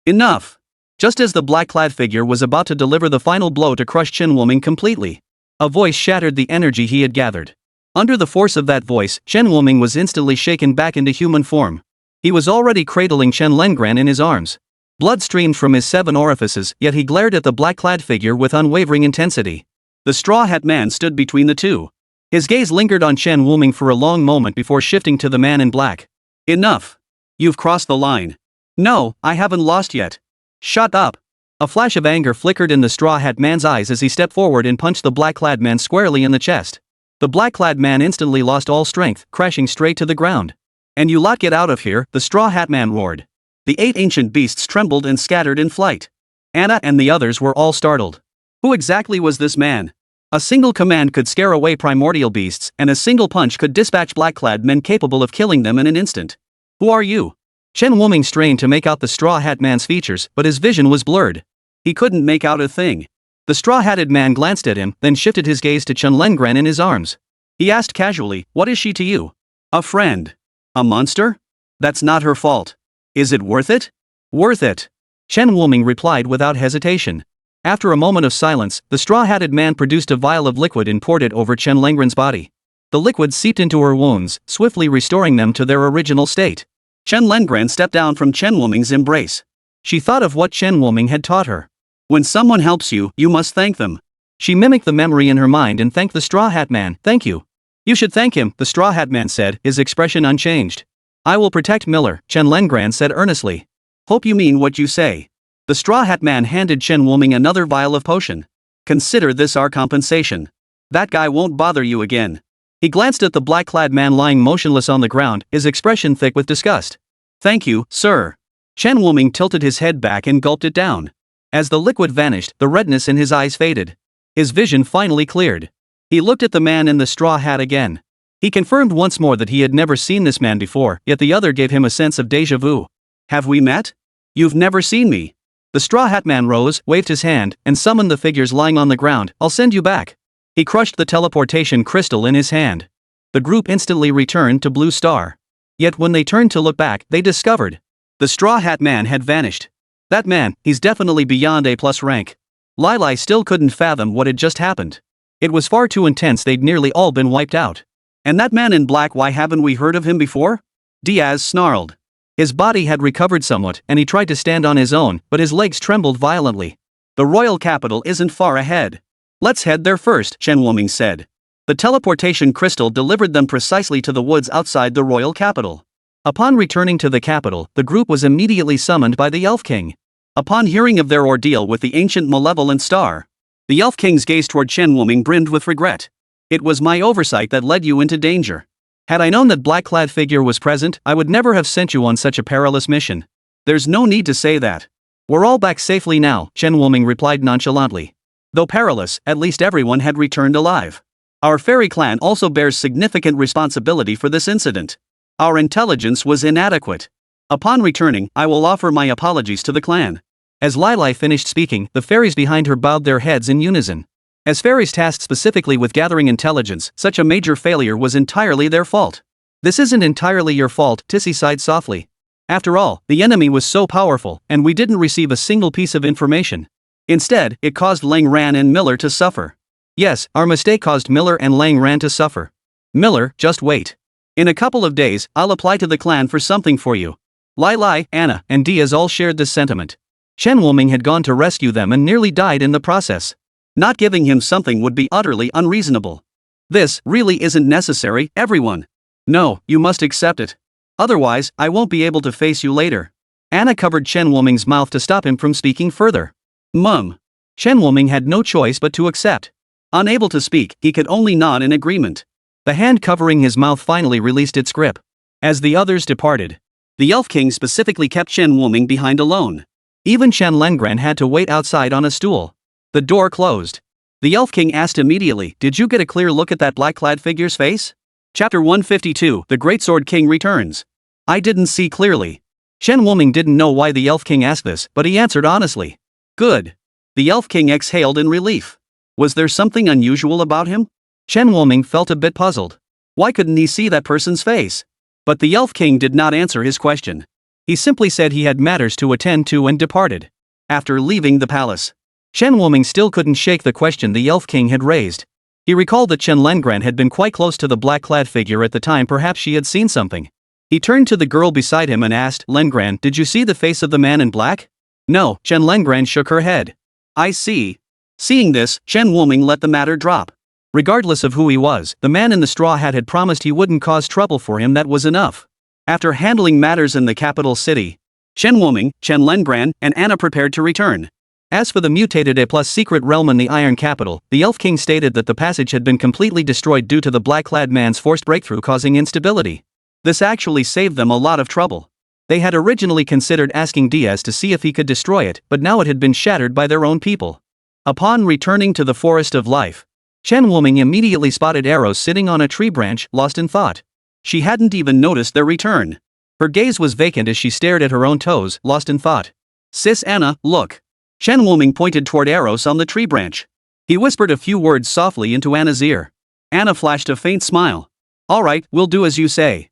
Enough. Just as the black-clad figure was about to deliver the final blow to crush Chen Wuming completely, a voice shattered the energy he had gathered. Under the force of that voice, Chen Wuming was instantly shaken back into human form. He was already cradling Chen Lengren in his arms. Blood streamed from his 7 orifices, yet he glared at the black-clad figure with unwavering intensity. The Straw Hat Man stood between the two. His gaze lingered on Chen Wuming for a long moment before shifting to the man in black. Enough. You've crossed the line. No, I haven't lost yet. Shut up. A flash of anger flickered in the Straw Hat Man's eyes as he stepped forward and punched the black-clad man squarely in the chest. The black-clad man instantly lost all strength, crashing straight to the ground. And you lot get out of here, the Straw Hat Man roared. The 8 ancient beasts trembled and scattered in flight. Anna and the others were all startled. Who exactly was this man? A single command could scare away primordial beasts, and a single punch could dispatch black-clad men capable of killing them in an instant. Who are you? Chen Wuming strained to make out the Straw Hat Man's features, but his vision was blurred. He couldn't make out a thing. The straw-hatted man glanced at him, then shifted his gaze to Chen Lengren in his arms. He asked casually, what is she to you? A friend. A monster? That's not her fault. Is it worth it? Worth it. Chen Wuming replied without hesitation. After a moment of silence, the straw-hatted man produced a vial of liquid and poured it over Chen Lengren's body. The liquid seeped into her wounds, swiftly restoring them to their original state. Chen Lengren stepped down from Chen Wuming's embrace. She thought of what Chen Wuming had taught her. When someone helps you, you must thank them. She mimicked the memory in her mind and thanked the Straw Hat Man. Thank you. You should thank him, the Straw Hat Man said, his expression unchanged. I will protect Miller, Chen Lengren said earnestly. Hope you mean what you say. The Straw Hat Man handed Chen Wuming another vial of potion. Consider this our compensation. That guy won't bother you again. He glanced at the black-clad man lying motionless on the ground, his expression thick with disgust. Thank you, sir. Chen Wuming tilted his head back and gulped it down. As the liquid vanished, the redness in his eyes faded. His vision finally cleared. He looked at the man in the straw hat again. He confirmed once more that he had never seen this man before, yet the other gave him a sense of déjà vu. Have we met? You've never seen me. The Straw Hat Man rose, waved his hand, and summoned the figures lying on the ground. I'll send you back. He crushed the teleportation crystal in his hand. The group instantly returned to Blue Star. Yet when they turned to look back, they discovered the Straw Hat Man had vanished. That man, he's definitely beyond A+ rank. Lili still couldn't fathom what had just happened. It was far too intense, they'd nearly all been wiped out. And that man in black, why haven't we heard of him before? Diaz snarled. His body had recovered somewhat, and he tried to stand on his own, but his legs trembled violently. The royal capital isn't far ahead. Let's head there first, Chen Wuming said. The teleportation crystal delivered them precisely to the woods outside the royal capital. Upon returning to the capital, the group was immediately summoned by the Elf King. Upon hearing of their ordeal with the ancient malevolent star, the Elf King's gaze toward Chen Wuming brimmed with regret. It was my oversight that led you into danger. Had I known that black-clad figure was present, I would never have sent you on such a perilous mission. There's no need to say that. We're all back safely now, Chen Wuming replied nonchalantly. Though perilous, at least everyone had returned alive. Our fairy clan also bears significant responsibility for this incident. Our intelligence was inadequate. Upon returning, I will offer my apologies to the clan. As Lilai finished speaking, the fairies behind her bowed their heads in unison. As fairies tasked specifically with gathering intelligence, such a major failure was entirely their fault. This isn't entirely your fault, Tissy sighed softly. After all, the enemy was so powerful, and we didn't receive a single piece of information. Instead, it caused Lang Ran and Miller to suffer. Yes, our mistake caused Miller and Lang Ran to suffer. Miller, just wait. In a couple of days, I'll apply to the clan for something for you. Lilai, Anna, and Diaz all shared this sentiment. Chen Wuming had gone to rescue them and nearly died in the process. Not giving him something would be utterly unreasonable. This really isn't necessary, everyone. No, you must accept it. Otherwise, I won't be able to face you later. Anna covered Chen Wuming's mouth to stop him from speaking further. Mum. Chen Wuming had no choice but to accept. Unable to speak, he could only nod in agreement. The hand covering his mouth finally released its grip. As the others departed, the Elf King specifically kept Chen Wuming behind alone. Even Chen Lengran had to wait outside on a stool. The door closed. The Elf King asked immediately, "Did you get a clear look at that black-clad figure's face?" Chapter 152, The Greatsword King Returns. I didn't see clearly. Chen Wuming didn't know why the Elf King asked this, but he answered honestly. Good. The Elf King exhaled in relief. Was there something unusual about him? Chen Wuming felt a bit puzzled. Why couldn't he see that person's face? But the Elf King did not answer his question. He simply said he had matters to attend to and departed. After leaving the palace, Chen Wuming still couldn't shake the question the Elf King had raised. He recalled that Chen Lengran had been quite close to the black-clad figure at the time. Perhaps she had seen something. He turned to the girl beside him and asked, "Lengran, did you see the face of the man in black?" No, Chen Lengran shook her head. I see. Seeing this, Chen Wuming let the matter drop. Regardless of who he was, the man in the straw hat had promised he wouldn't cause trouble for him. That was enough. After handling matters in the capital city, Chen Wuming, Chen Lengran, and Anna prepared to return. As for the mutated A+ secret realm in the Iron Capital, the Elf King stated that the passage had been completely destroyed due to the black-clad man's forced breakthrough causing instability. This actually saved them a lot of trouble. They had originally considered asking Diaz to see if he could destroy it, but now it had been shattered by their own people. Upon returning to the Forest of Life, Chen Wuming immediately spotted Eros sitting on a tree branch, lost in thought. She hadn't even noticed their return. Her gaze was vacant as she stared at her own toes, lost in thought. Sis Anna, look. Chen Wuming pointed toward Eros on the tree branch. He whispered a few words softly into Anna's ear. Anna flashed a faint smile. All right, we'll do as you say.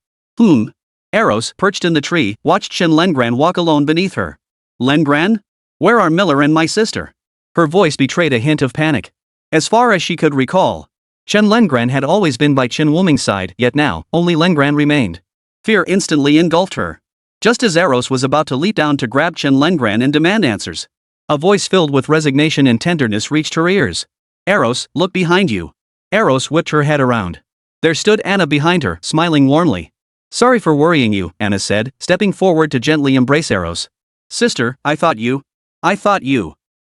Eros, perched in the tree, watched Chen Lengran walk alone beneath her. Lengran? Where are Miller and my sister? Her voice betrayed a hint of panic. As far as she could recall, Chen Lengran had always been by Chen Wuming's side, yet now, only Lengran remained. Fear instantly engulfed her. Just as Eros was about to leap down to grab Chen Lengran and demand answers, a voice filled with resignation and tenderness reached her ears. Eros, look behind you. Eros whipped her head around. There stood Anna behind her, smiling warmly. Sorry for worrying you, Anna said, stepping forward to gently embrace Eros. Sister, I thought you.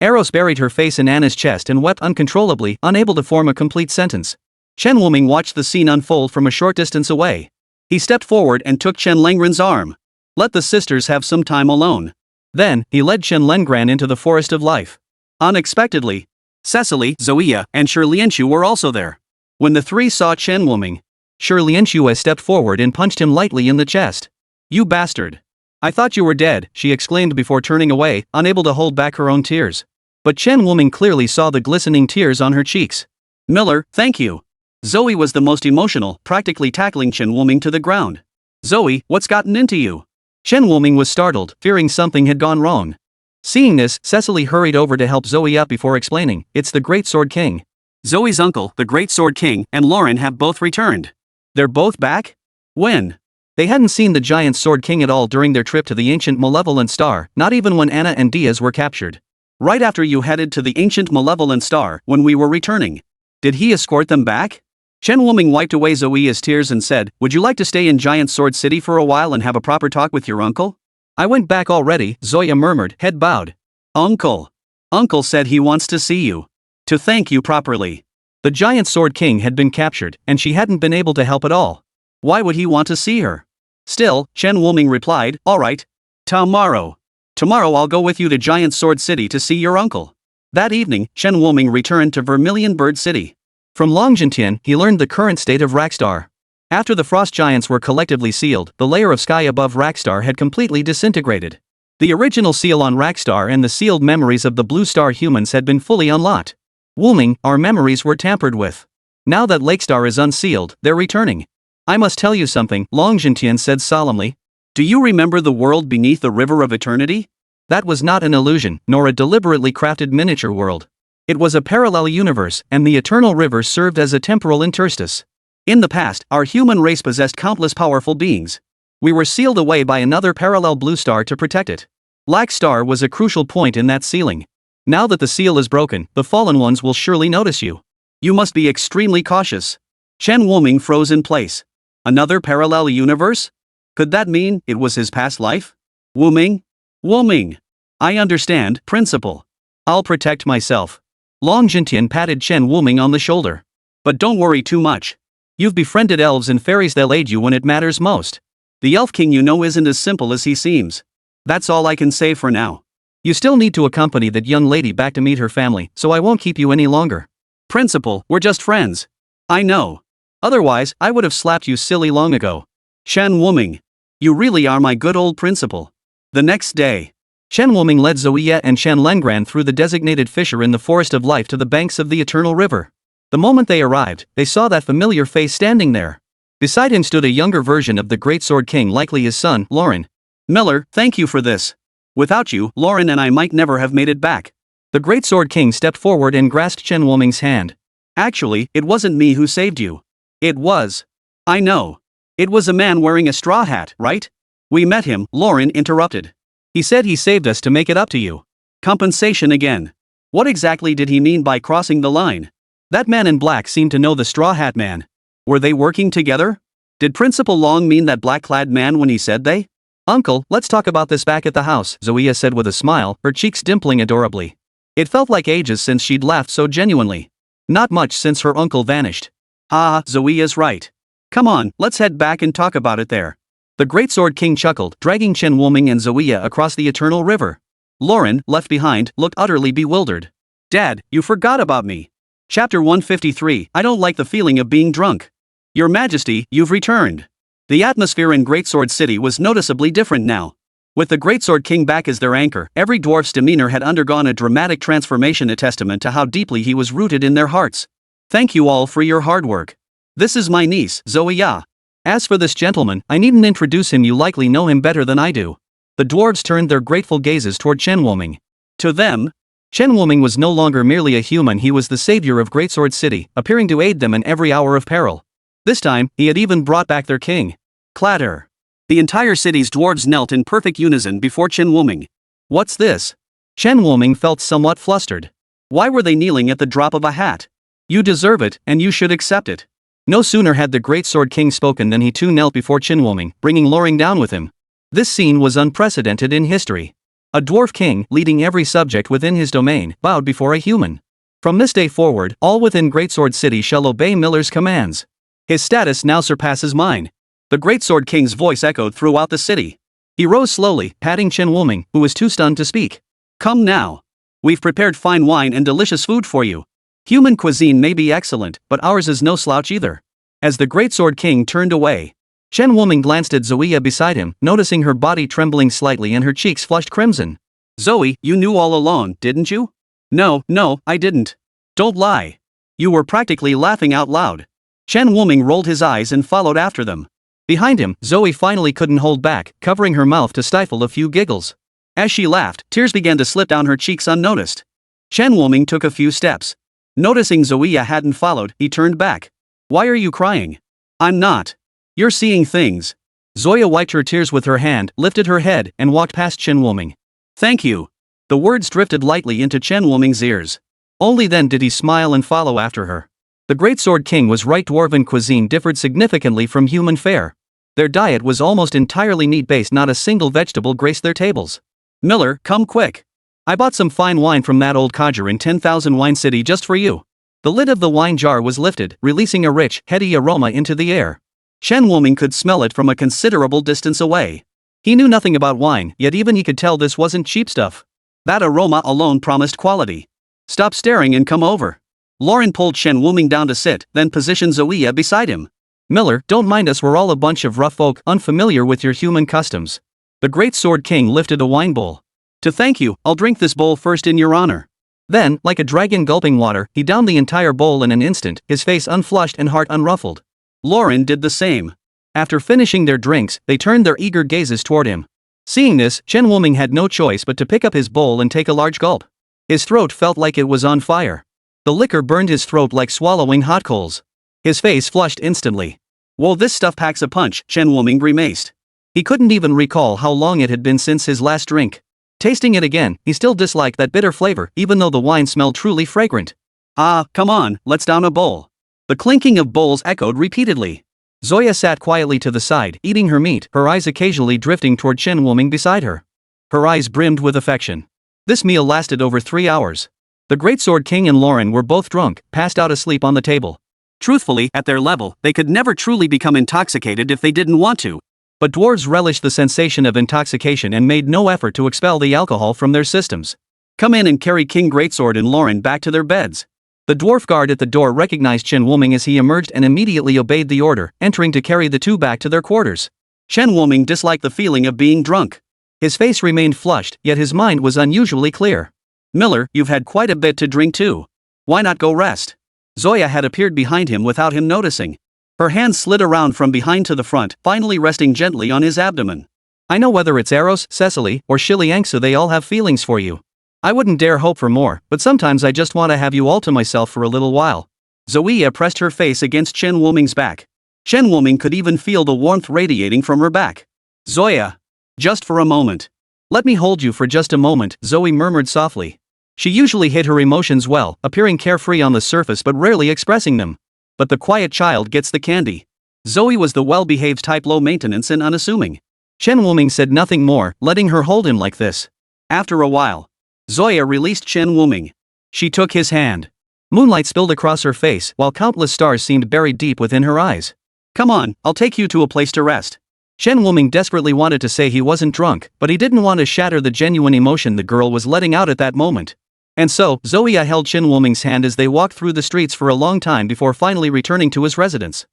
Eros buried her face in Anna's chest and wept uncontrollably, unable to form a complete sentence. Chen Wuming watched the scene unfold from a short distance away. He stepped forward and took Chen Lengran's arm. Let the sisters have some time alone. Then, he led Chen Lengran into the Forest of Life. Unexpectedly, Cecily, Zoea, and Shi Lianshu were also there. When the three saw Chen Wuming, Shi Lianshu stepped forward and punched him lightly in the chest. You bastard. I thought you were dead, she exclaimed before turning away, unable to hold back her own tears. But Chen Wuming clearly saw the glistening tears on her cheeks. Miller, thank you. Zoe was the most emotional, practically tackling Chen Wuming to the ground. Zoe, what's gotten into you? Chen Wuming was startled, fearing something had gone wrong. Seeing this, Cecily hurried over to help Zoe up before explaining, it's the Great Sword King. Zoe's uncle, the Great Sword King, and Lauren have both returned. They're both back? When? They hadn't seen the giant Sword King at all during their trip to the ancient malevolent star, not even when Anna and Diaz were captured. Right after you headed to the ancient malevolent star, when we were returning. Did he escort them back? Chen Wuming wiped away Zoe's tears and said, would you like to stay in Giant Sword City for a while and have a proper talk with your uncle? I went back already, Zoya murmured, head bowed. Uncle. Uncle said he wants to see you. To thank you properly. The giant sword king had been captured, and she hadn't been able to help at all. Why would he want to see her? Still, Chen Wuming replied, alright. Tomorrow. Tomorrow I'll go with you to Giant Sword City to see your uncle. That evening, Chen Wuming returned to Vermilion Bird City. From Long Jintian, he learned the current state of Rakstar. After the frost giants were collectively sealed, the layer of sky above Rakstar had completely disintegrated. The original seal on Rakstar and the sealed memories of the Blue Star humans had been fully unlocked. Wuming, our memories were tampered with. Now that Lakestar is unsealed, they're returning. I must tell you something, Long Jintian said solemnly. Do you remember the world beneath the River of Eternity? That was not an illusion, nor a deliberately crafted miniature world. It was a parallel universe, and the Eternal River served as a temporal interstice. In the past, our human race possessed countless powerful beings. We were sealed away by another parallel blue star to protect it. Lakestar was a crucial point in that sealing. Now that the seal is broken, the fallen ones will surely notice you. You must be extremely cautious. Chen Wuming froze in place. Another parallel universe? Could that mean it was his past life? Wuming? Wuming. I understand, Principal. I'll protect myself. Long Jintian patted Chen Wuming on the shoulder. But don't worry too much. You've befriended elves and fairies, they'll aid you when it matters most. The elf king you know isn't as simple as he seems. That's all I can say for now. You still need to accompany that young lady back to meet her family, so I won't keep you any longer. Principal, we're just friends. I know. Otherwise, I would have slapped you silly long ago. Chen Wuming. You really are my good old principal. The next day, Chen Wuming led Zoya and Chen Lengran through the designated fissure in the Forest of Life to the banks of the Eternal River. The moment they arrived, they saw that familiar face standing there. Beside him stood a younger version of the Great Sword King, likely his son, Lauren. Miller, thank you for this. Without you, Lauren and I might never have made it back. The Great Sword King stepped forward and grasped Chen Wuming's hand. Actually, it wasn't me who saved you. It was. I know. It was a man wearing a straw hat, right? We met him, Lauren interrupted. He said he saved us to make it up to you. Compensation again. What exactly did he mean by crossing the line? That man in black seemed to know the straw hat man. Were they working together? Did Principal Long mean that black-clad man when he said they? Uncle, let's talk about this back at the house, Zoya said with a smile, her cheeks dimpling adorably. It felt like ages since she'd laughed so genuinely. Not much since her uncle vanished. Ah, Zoya's right. Come on, let's head back and talk about it there. The Great Sword King chuckled, dragging Chen Wuming and Zoya across the Eternal River. Lauren, left behind, looked utterly bewildered. Dad, you forgot about me. Chapter 153, I don't like the feeling of being drunk. Your Majesty, you've returned. The atmosphere in Great Sword City was noticeably different now. With the Great Sword King back as their anchor, every dwarf's demeanor had undergone a dramatic transformation, a testament to how deeply he was rooted in their hearts. Thank you all for your hard work. This is my niece, Zoya. As for this gentleman, I needn't introduce him, you likely know him better than I do. The dwarves turned their grateful gazes toward Chen Wuming. To them, Chen Wuming was no longer merely a human, he was the savior of Great Sword City, appearing to aid them in every hour of peril. This time, he had even brought back their king. Clatter. The entire city's dwarves knelt in perfect unison before Chen Wuming. What's this? Chen Wuming felt somewhat flustered. Why were they kneeling at the drop of a hat? You deserve it, and you should accept it. No sooner had the Great Sword King spoken than he too knelt before Chen Wuming, bringing Lauren down with him. This scene was unprecedented in history. A dwarf king, leading every subject within his domain, bowed before a human. From this day forward, all within Great Sword City shall obey Miller's commands. His status now surpasses mine. The Great Sword King's voice echoed throughout the city. He rose slowly, patting Chen Wuming, who was too stunned to speak. Come now. We've prepared fine wine and delicious food for you. Human cuisine may be excellent, but ours is no slouch either. As the Great Sword King turned away, Chen Wuming glanced at Zoya beside him, noticing her body trembling slightly and her cheeks flushed crimson. Zoe, you knew all along, didn't you? No, I didn't. Don't lie. You were practically laughing out loud. Chen Wuming rolled his eyes and followed after them. Behind him, Zoe finally couldn't hold back, covering her mouth to stifle a few giggles. As she laughed, tears began to slip down her cheeks unnoticed. Chen Wuming took a few steps. Noticing Zoya hadn't followed, he turned back. Why are you crying? I'm not. You're seeing things. Zoya wiped her tears with her hand, lifted her head, and walked past Chen Wuming. Thank you. The words drifted lightly into Chen Wuming's ears. Only then did he smile and follow after her. The Great Sword King was right, dwarven cuisine differed significantly from human fare. Their diet was almost entirely meat-based, not a single vegetable graced their tables. Miller, come quick. I bought some fine wine from that old codger in 10,000 Wine City just for you. The lid of the wine jar was lifted, releasing a rich, heady aroma into the air. Chen Wuming could smell it from a considerable distance away. He knew nothing about wine, yet even he could tell this wasn't cheap stuff. That aroma alone promised quality. Stop staring and come over. Lauren pulled Chen Wuming down to sit, then positioned Zoya beside him. Miller, don't mind us, we're all a bunch of rough folk, unfamiliar with your human customs. The Great Sword King lifted a wine bowl. To thank you, I'll drink this bowl first in your honor. Then, like a dragon gulping water, he downed the entire bowl in an instant, his face unflushed and heart unruffled. Lauren did the same. After finishing their drinks, they turned their eager gazes toward him. Seeing this, Chen Wuming had no choice but to pick up his bowl and take a large gulp. His throat felt like it was on fire. The liquor burned his throat like swallowing hot coals. His face flushed instantly. Whoa, this stuff packs a punch, Chen Wuming grimaced. He couldn't even recall how long it had been since his last drink. Tasting it again, he still disliked that bitter flavor, even though the wine smelled truly fragrant. Ah, come on, let's down a bowl. The clinking of bowls echoed repeatedly. Zoya sat quietly to the side, eating her meat, her eyes occasionally drifting toward Chen Wuming beside her. Her eyes brimmed with affection. This meal lasted over 3 hours. The Great Sword King and Lauren were both drunk, passed out asleep on the table. Truthfully, at their level, they could never truly become intoxicated if they didn't want to. But dwarves relished the sensation of intoxication and made no effort to expel the alcohol from their systems. Come in and carry King Greatsword and Lauren back to their beds. The dwarf guard at the door recognized Chen Wuming as he emerged and immediately obeyed the order, entering to carry the two back to their quarters. Chen Wuming disliked the feeling of being drunk. His face remained flushed, yet his mind was unusually clear. Miller, you've had quite a bit to drink too. Why not go rest? Zoya had appeared behind him without him noticing. Her hands slid around from behind to the front, finally resting gently on his abdomen. I know whether it's Eros, Cecily, or Shiliangsu, they all have feelings for you. I wouldn't dare hope for more, but sometimes I just want to have you all to myself for a little while. Zoya pressed her face against Chen Wuming's back. Chen Wuming could even feel the warmth radiating from her back. Zoya. Just for a moment. Let me hold you for just a moment, Zoe murmured softly. She usually hid her emotions well, appearing carefree on the surface but rarely expressing them. But the quiet child gets the candy. Zoe was the well-behaved type, low maintenance and unassuming. Chen Wuming said nothing more, letting her hold him like this. After a while, Zoya released Chen Wuming. She took his hand. Moonlight spilled across her face, while countless stars seemed buried deep within her eyes. Come on, I'll take you to a place to rest. Chen Wuming desperately wanted to say he wasn't drunk, but he didn't want to shatter the genuine emotion the girl was letting out at that moment. And so, Zoya held Chen Wuming's hand as they walked through the streets for a long time before finally returning to his residence.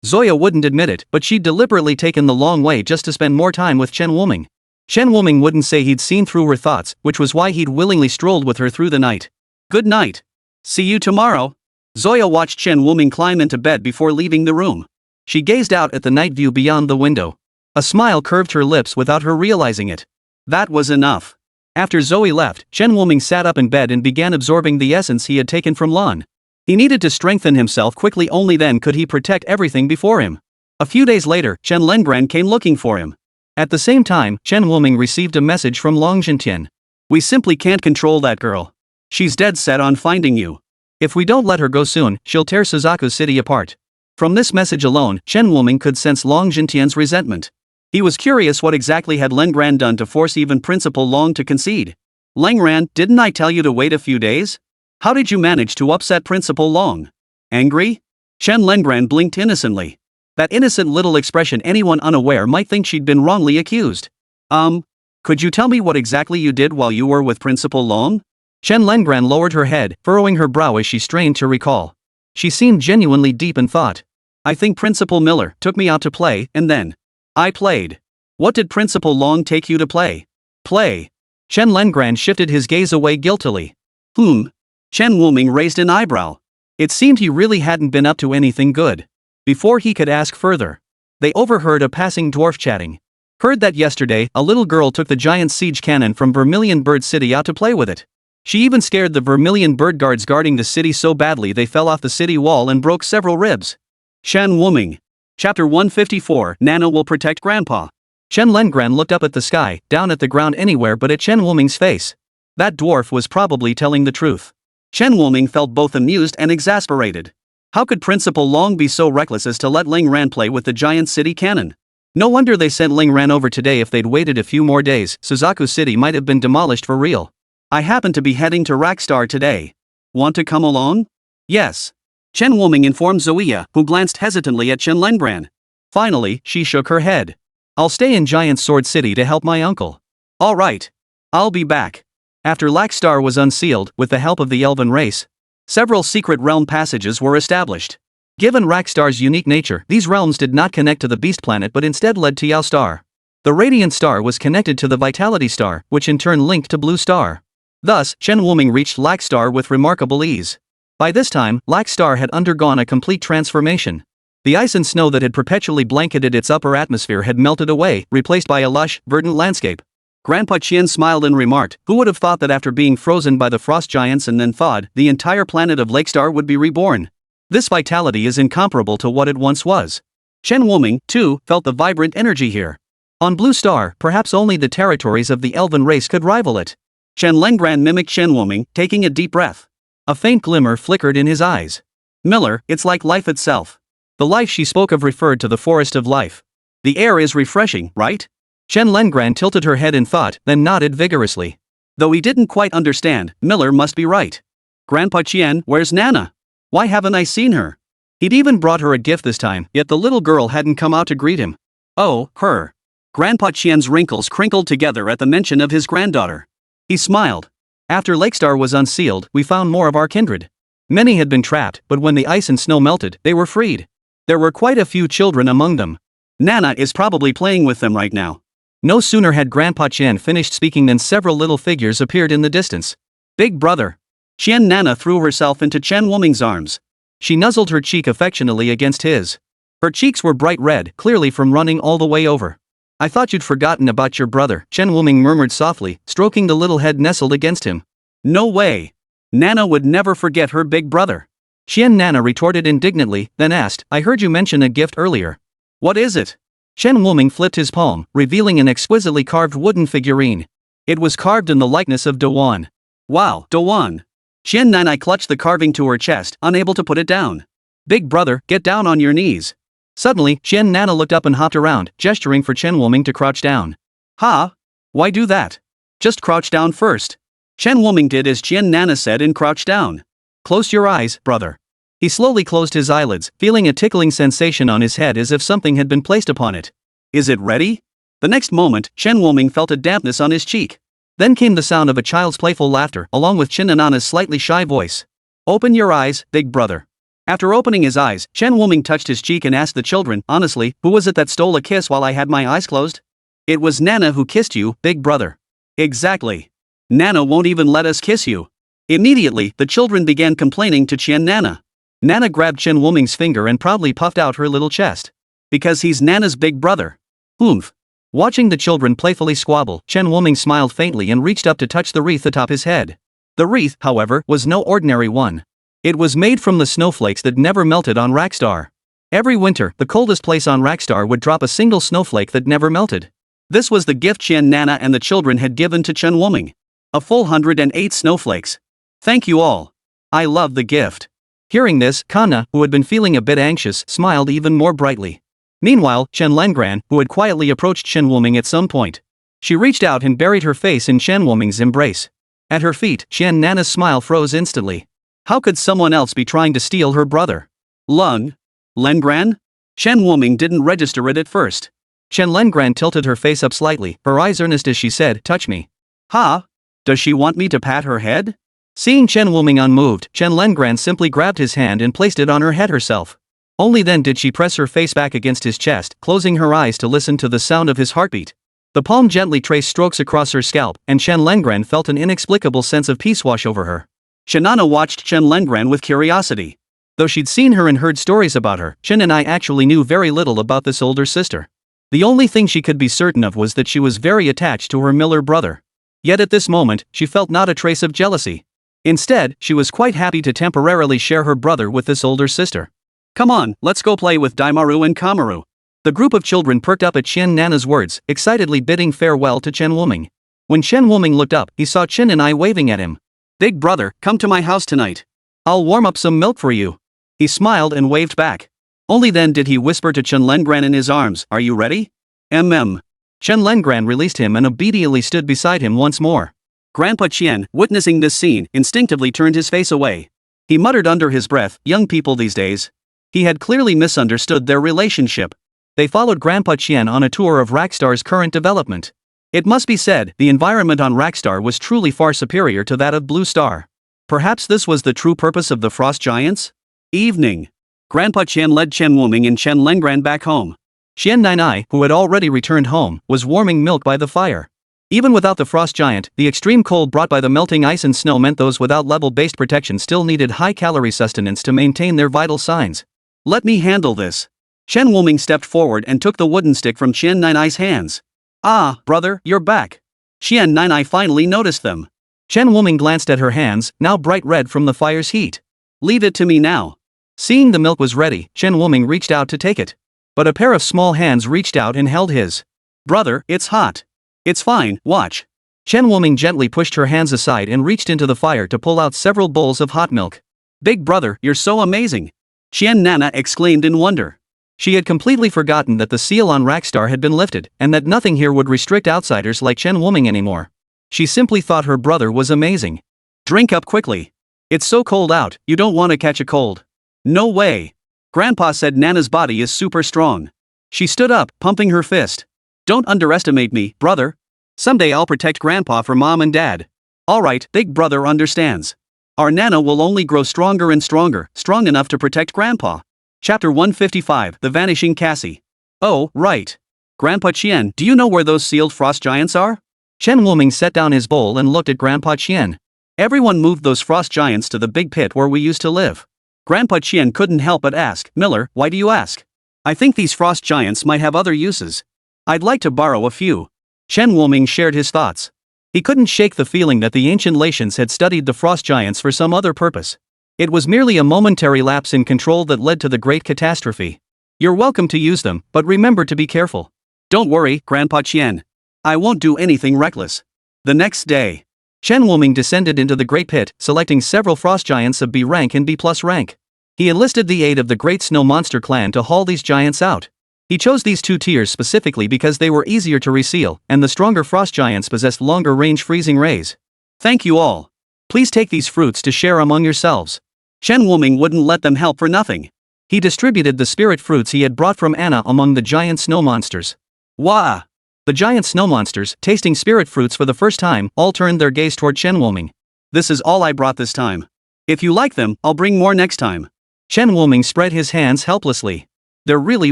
Zoya wouldn't admit it, but she'd deliberately taken the long way just to spend more time with Chen Wuming. Chen Wuming wouldn't say he'd seen through her thoughts, which was why he'd willingly strolled with her through the night. Good night. See you tomorrow. Zoya watched Chen Wuming climb into bed before leaving the room. She gazed out at the night view beyond the window. A smile curved her lips without her realizing it. That was enough. After Zoe left, Chen Wuming sat up in bed and began absorbing the essence he had taken from Lan. He needed to strengthen himself quickly, only then could he protect everything before him. A few days later, Chen Lengran came looking for him. At the same time, Chen Wuming received a message from Long Jintian. We simply can't control that girl. She's dead set on finding you. If we don't let her go soon, she'll tear Suzaku's city apart. From this message alone, Chen Wuming could sense Long Jintian's resentment. He was curious what exactly had Lengran done to force even Principal Long to concede. Lengran, didn't I tell you to wait a few days? How did you manage to upset Principal Long? Angry? Chen Lengran blinked innocently. That innocent little expression anyone unaware might think she'd been wrongly accused. Could you tell me what exactly you did while you were with Principal Long? Chen Lengran lowered her head, furrowing her brow as she strained to recall. She seemed genuinely deep in thought. I think Principal Miller took me out to play, and then I played. What did Principal Long take you to play? Play. Chen Lengran shifted his gaze away guiltily. Chen Wuming raised an eyebrow. It seemed he really hadn't been up to anything good. Before he could ask further, they overheard a passing dwarf chatting. Heard that yesterday, a little girl took the giant siege cannon from Vermilion Bird City out to play with it. She even scared the Vermilion Bird guards guarding the city so badly they fell off the city wall and broke several ribs. Chen Wuming. Chapter 154, Nana will protect Grandpa. Chen Lengran looked up at the sky, down at the ground, anywhere but at Chen Wuming's face. That dwarf was probably telling the truth. Chen Wuming felt both amused and exasperated. How could Principal Long be so reckless as to let Lengran play with the giant city cannon? No wonder they sent Ling Ran over today. If they'd waited a few more days, Suzaku City might have been demolished for real. I happen to be heading to Rakstar today. Want to come along? Yes. Chen Wuming informed Zoya, who glanced hesitantly at Chen Lengran. Finally, she shook her head. I'll stay in Giant Sword City to help my uncle. All right. I'll be back. After Lakstar was unsealed, with the help of the elven race, several secret realm passages were established. Given Rakstar's unique nature, these realms did not connect to the Beast Planet but instead led to Yao Star. The Radiant Star was connected to the Vitality Star, which in turn linked to Blue Star. Thus, Chen Wuming reached Lakstar with remarkable ease. By this time, Lakstar had undergone a complete transformation. The ice and snow that had perpetually blanketed its upper atmosphere had melted away, replaced by a lush, verdant landscape. Grandpa Qian smiled and remarked, who would have thought that after being frozen by the frost giants and then thawed, the entire planet of Lakestar would be reborn? This vitality is incomparable to what it once was. Chen Wuming, too, felt the vibrant energy here. On Blue Star, perhaps only the territories of the elven race could rival it. Chen Lengran mimicked Chen Wuming, taking a deep breath. A faint glimmer flickered in his eyes. Miller, it's like life itself. The life she spoke of referred to the forest of life. The air is refreshing, right? Chen Lengran tilted her head in thought, then nodded vigorously. Though he didn't quite understand, Miller must be right. Grandpa Qian, where's Nana? Why haven't I seen her? He'd even brought her a gift this time, yet the little girl hadn't come out to greet him. Oh, her. Grandpa Qian's wrinkles crinkled together at the mention of his granddaughter. He smiled. After Lakestar was unsealed, we found more of our kindred. Many had been trapped, but when the ice and snow melted, they were freed. There were quite a few children among them. Nana is probably playing with them right now. No sooner had Grandpa Qian finished speaking than several little figures appeared in the distance. Big brother. Qian Nana threw herself into Chen Wuming's arms. She nuzzled her cheek affectionately against his. Her cheeks were bright red, clearly from running all the way over. I thought you'd forgotten about your brother, Chen Wuming murmured softly, stroking the little head nestled against him. No way. Nana would never forget her big brother. Qian Nana retorted indignantly, then asked, I heard you mention a gift earlier. What is it? Chen Wuming flipped his palm, revealing an exquisitely carved wooden figurine. It was carved in the likeness of Dawan. Wow, Dawan. Qian Nana clutched the carving to her chest, unable to put it down. Big brother, get down on your knees. Suddenly, Qian Nana looked up and hopped around, gesturing for Chen Wuming to crouch down. Ha? Why do that? Just crouch down first. Chen Wuming did as Qian Nana said and crouched down. Close your eyes, brother. He slowly closed his eyelids, feeling a tickling sensation on his head as if something had been placed upon it. Is it ready? The next moment, Chen Wuming felt a dampness on his cheek. Then came the sound of a child's playful laughter, along with Chen Nana's slightly shy voice. Open your eyes, big brother. After opening his eyes, Chen Wuming touched his cheek and asked the children, honestly, who was it that stole a kiss while I had my eyes closed? It was Nana who kissed you, big brother. Exactly. Nana won't even let us kiss you. Immediately, the children began complaining to Qian Nana. Nana grabbed Chen Wuming's finger and proudly puffed out her little chest. Because he's Nana's big brother. Oomph. Watching the children playfully squabble, Chen Wuming smiled faintly and reached up to touch the wreath atop his head. The wreath, however, was no ordinary one. It was made from the snowflakes that never melted on Rakstar. Every winter, the coldest place on Rakstar would drop a single snowflake that never melted. This was the gift Qian Nana and the children had given to Chen Wuming. A full 108 snowflakes. Thank you all. I love the gift. Hearing this, Kana, who had been feeling a bit anxious, smiled even more brightly. Meanwhile, Chen Lengran, who had quietly approached Chen Wuming at some point. She reached out and buried her face in Chen Wuming's embrace. At her feet, Qian Nana's smile froze instantly. How could someone else be trying to steal her brother? Lengran? Chen Wuming didn't register it at first. Chen Lengran tilted her face up slightly, her eyes earnest as she said, touch me. Ha? Does she want me to pat her head? Seeing Chen Wuming unmoved, Chen Lengran simply grabbed his hand and placed it on her head herself. Only then did she press her face back against his chest, closing her eyes to listen to the sound of his heartbeat. The palm gently traced strokes across her scalp, and Chen Lengran felt an inexplicable sense of peace wash over her. Shanana watched Chen Lengran with curiosity. Though she'd seen her and heard stories about her, Chen and I actually knew very little about this older sister. The only thing she could be certain of was that she was very attached to her Miller brother. Yet at this moment, she felt not a trace of jealousy. Instead, she was quite happy to temporarily share her brother with this older sister. Come on, let's go play with Daimaru and Kamaru. The group of children perked up at Qian Nana's words, excitedly bidding farewell to Chen Wuming. When Chen Wuming looked up, he saw Chen and I waving at him. Big brother, come to my house tonight. I'll warm up some milk for you. He smiled and waved back. Only then did he whisper to Chen Lengran in his arms, are you ready? Chen Lengran released him and obediently stood beside him once more. Grandpa Qian, witnessing this scene, instinctively turned his face away. He muttered under his breath, young people these days. He had clearly misunderstood their relationship. They followed Grandpa Qian on a tour of Rakstar's current development. It must be said, the environment on Rakstar was truly far superior to that of Blue Star. Perhaps this was the true purpose of the Frost Giants? Evening. Grandpa Qian led Chen Wuming and Chen Lengran back home. Qian Nainai, who had already returned home, was warming milk by the fire. Even without the Frost Giant, the extreme cold brought by the melting ice and snow meant those without level-based protection still needed high-calorie sustenance to maintain their vital signs. Let me handle this. Chen Wuming stepped forward and took the wooden stick from Qian Nainai's hands. Ah, brother, you're back. Qian Nainai finally noticed them. Chen Wuming glanced at her hands, now bright red from the fire's heat. Leave it to me now. Seeing the milk was ready, Chen Wuming reached out to take it. But a pair of small hands reached out and held his. Brother, it's hot. It's fine, watch. Chen Wuming gently pushed her hands aside and reached into the fire to pull out several bowls of hot milk. Big brother, you're so amazing. Qian Nana exclaimed in wonder. She had completely forgotten that the seal on Rakstar had been lifted, and that nothing here would restrict outsiders like Chen Wuming anymore. She simply thought her brother was amazing. Drink up quickly. It's so cold out, you don't want to catch a cold. No way. Grandpa said Nana's body is super strong. She stood up, pumping her fist. Don't underestimate me, brother. Someday I'll protect Grandpa for Mom and Dad. Alright, big brother understands. Our Nana will only grow stronger and stronger, strong enough to protect Grandpa. Chapter 155, The Vanishing Cassie. Oh, right. Grandpa Qian, do you know where those sealed frost giants are? Chen Wuming set down his bowl and looked at Grandpa Qian. Everyone moved those frost giants to the big pit where we used to live. Grandpa Qian couldn't help but ask, Miller, why do you ask? I think these frost giants might have other uses. I'd like to borrow a few. Chen Wuming shared his thoughts. He couldn't shake the feeling that the ancient Latians had studied the frost giants for some other purpose. It was merely a momentary lapse in control that led to the great catastrophe. You're welcome to use them, but remember to be careful. Don't worry, Grandpa Qian. I won't do anything reckless. The next day, Chen Wuming descended into the great pit, selecting several frost giants of B rank and B+ rank. He enlisted the aid of the Great Snow Monster clan to haul these giants out. He chose these two tiers specifically because they were easier to reseal, and the stronger frost giants possessed longer range freezing rays. Thank you all. Please take these fruits to share among yourselves. Chen Wuming wouldn't let them help for nothing. He distributed the spirit fruits he had brought from Anna among the giant snow monsters. Wah! The giant snow monsters, tasting spirit fruits for the first time, all turned their gaze toward Chen Wuming. This is all I brought this time. If you like them, I'll bring more next time. Chen Wuming spread his hands helplessly. There really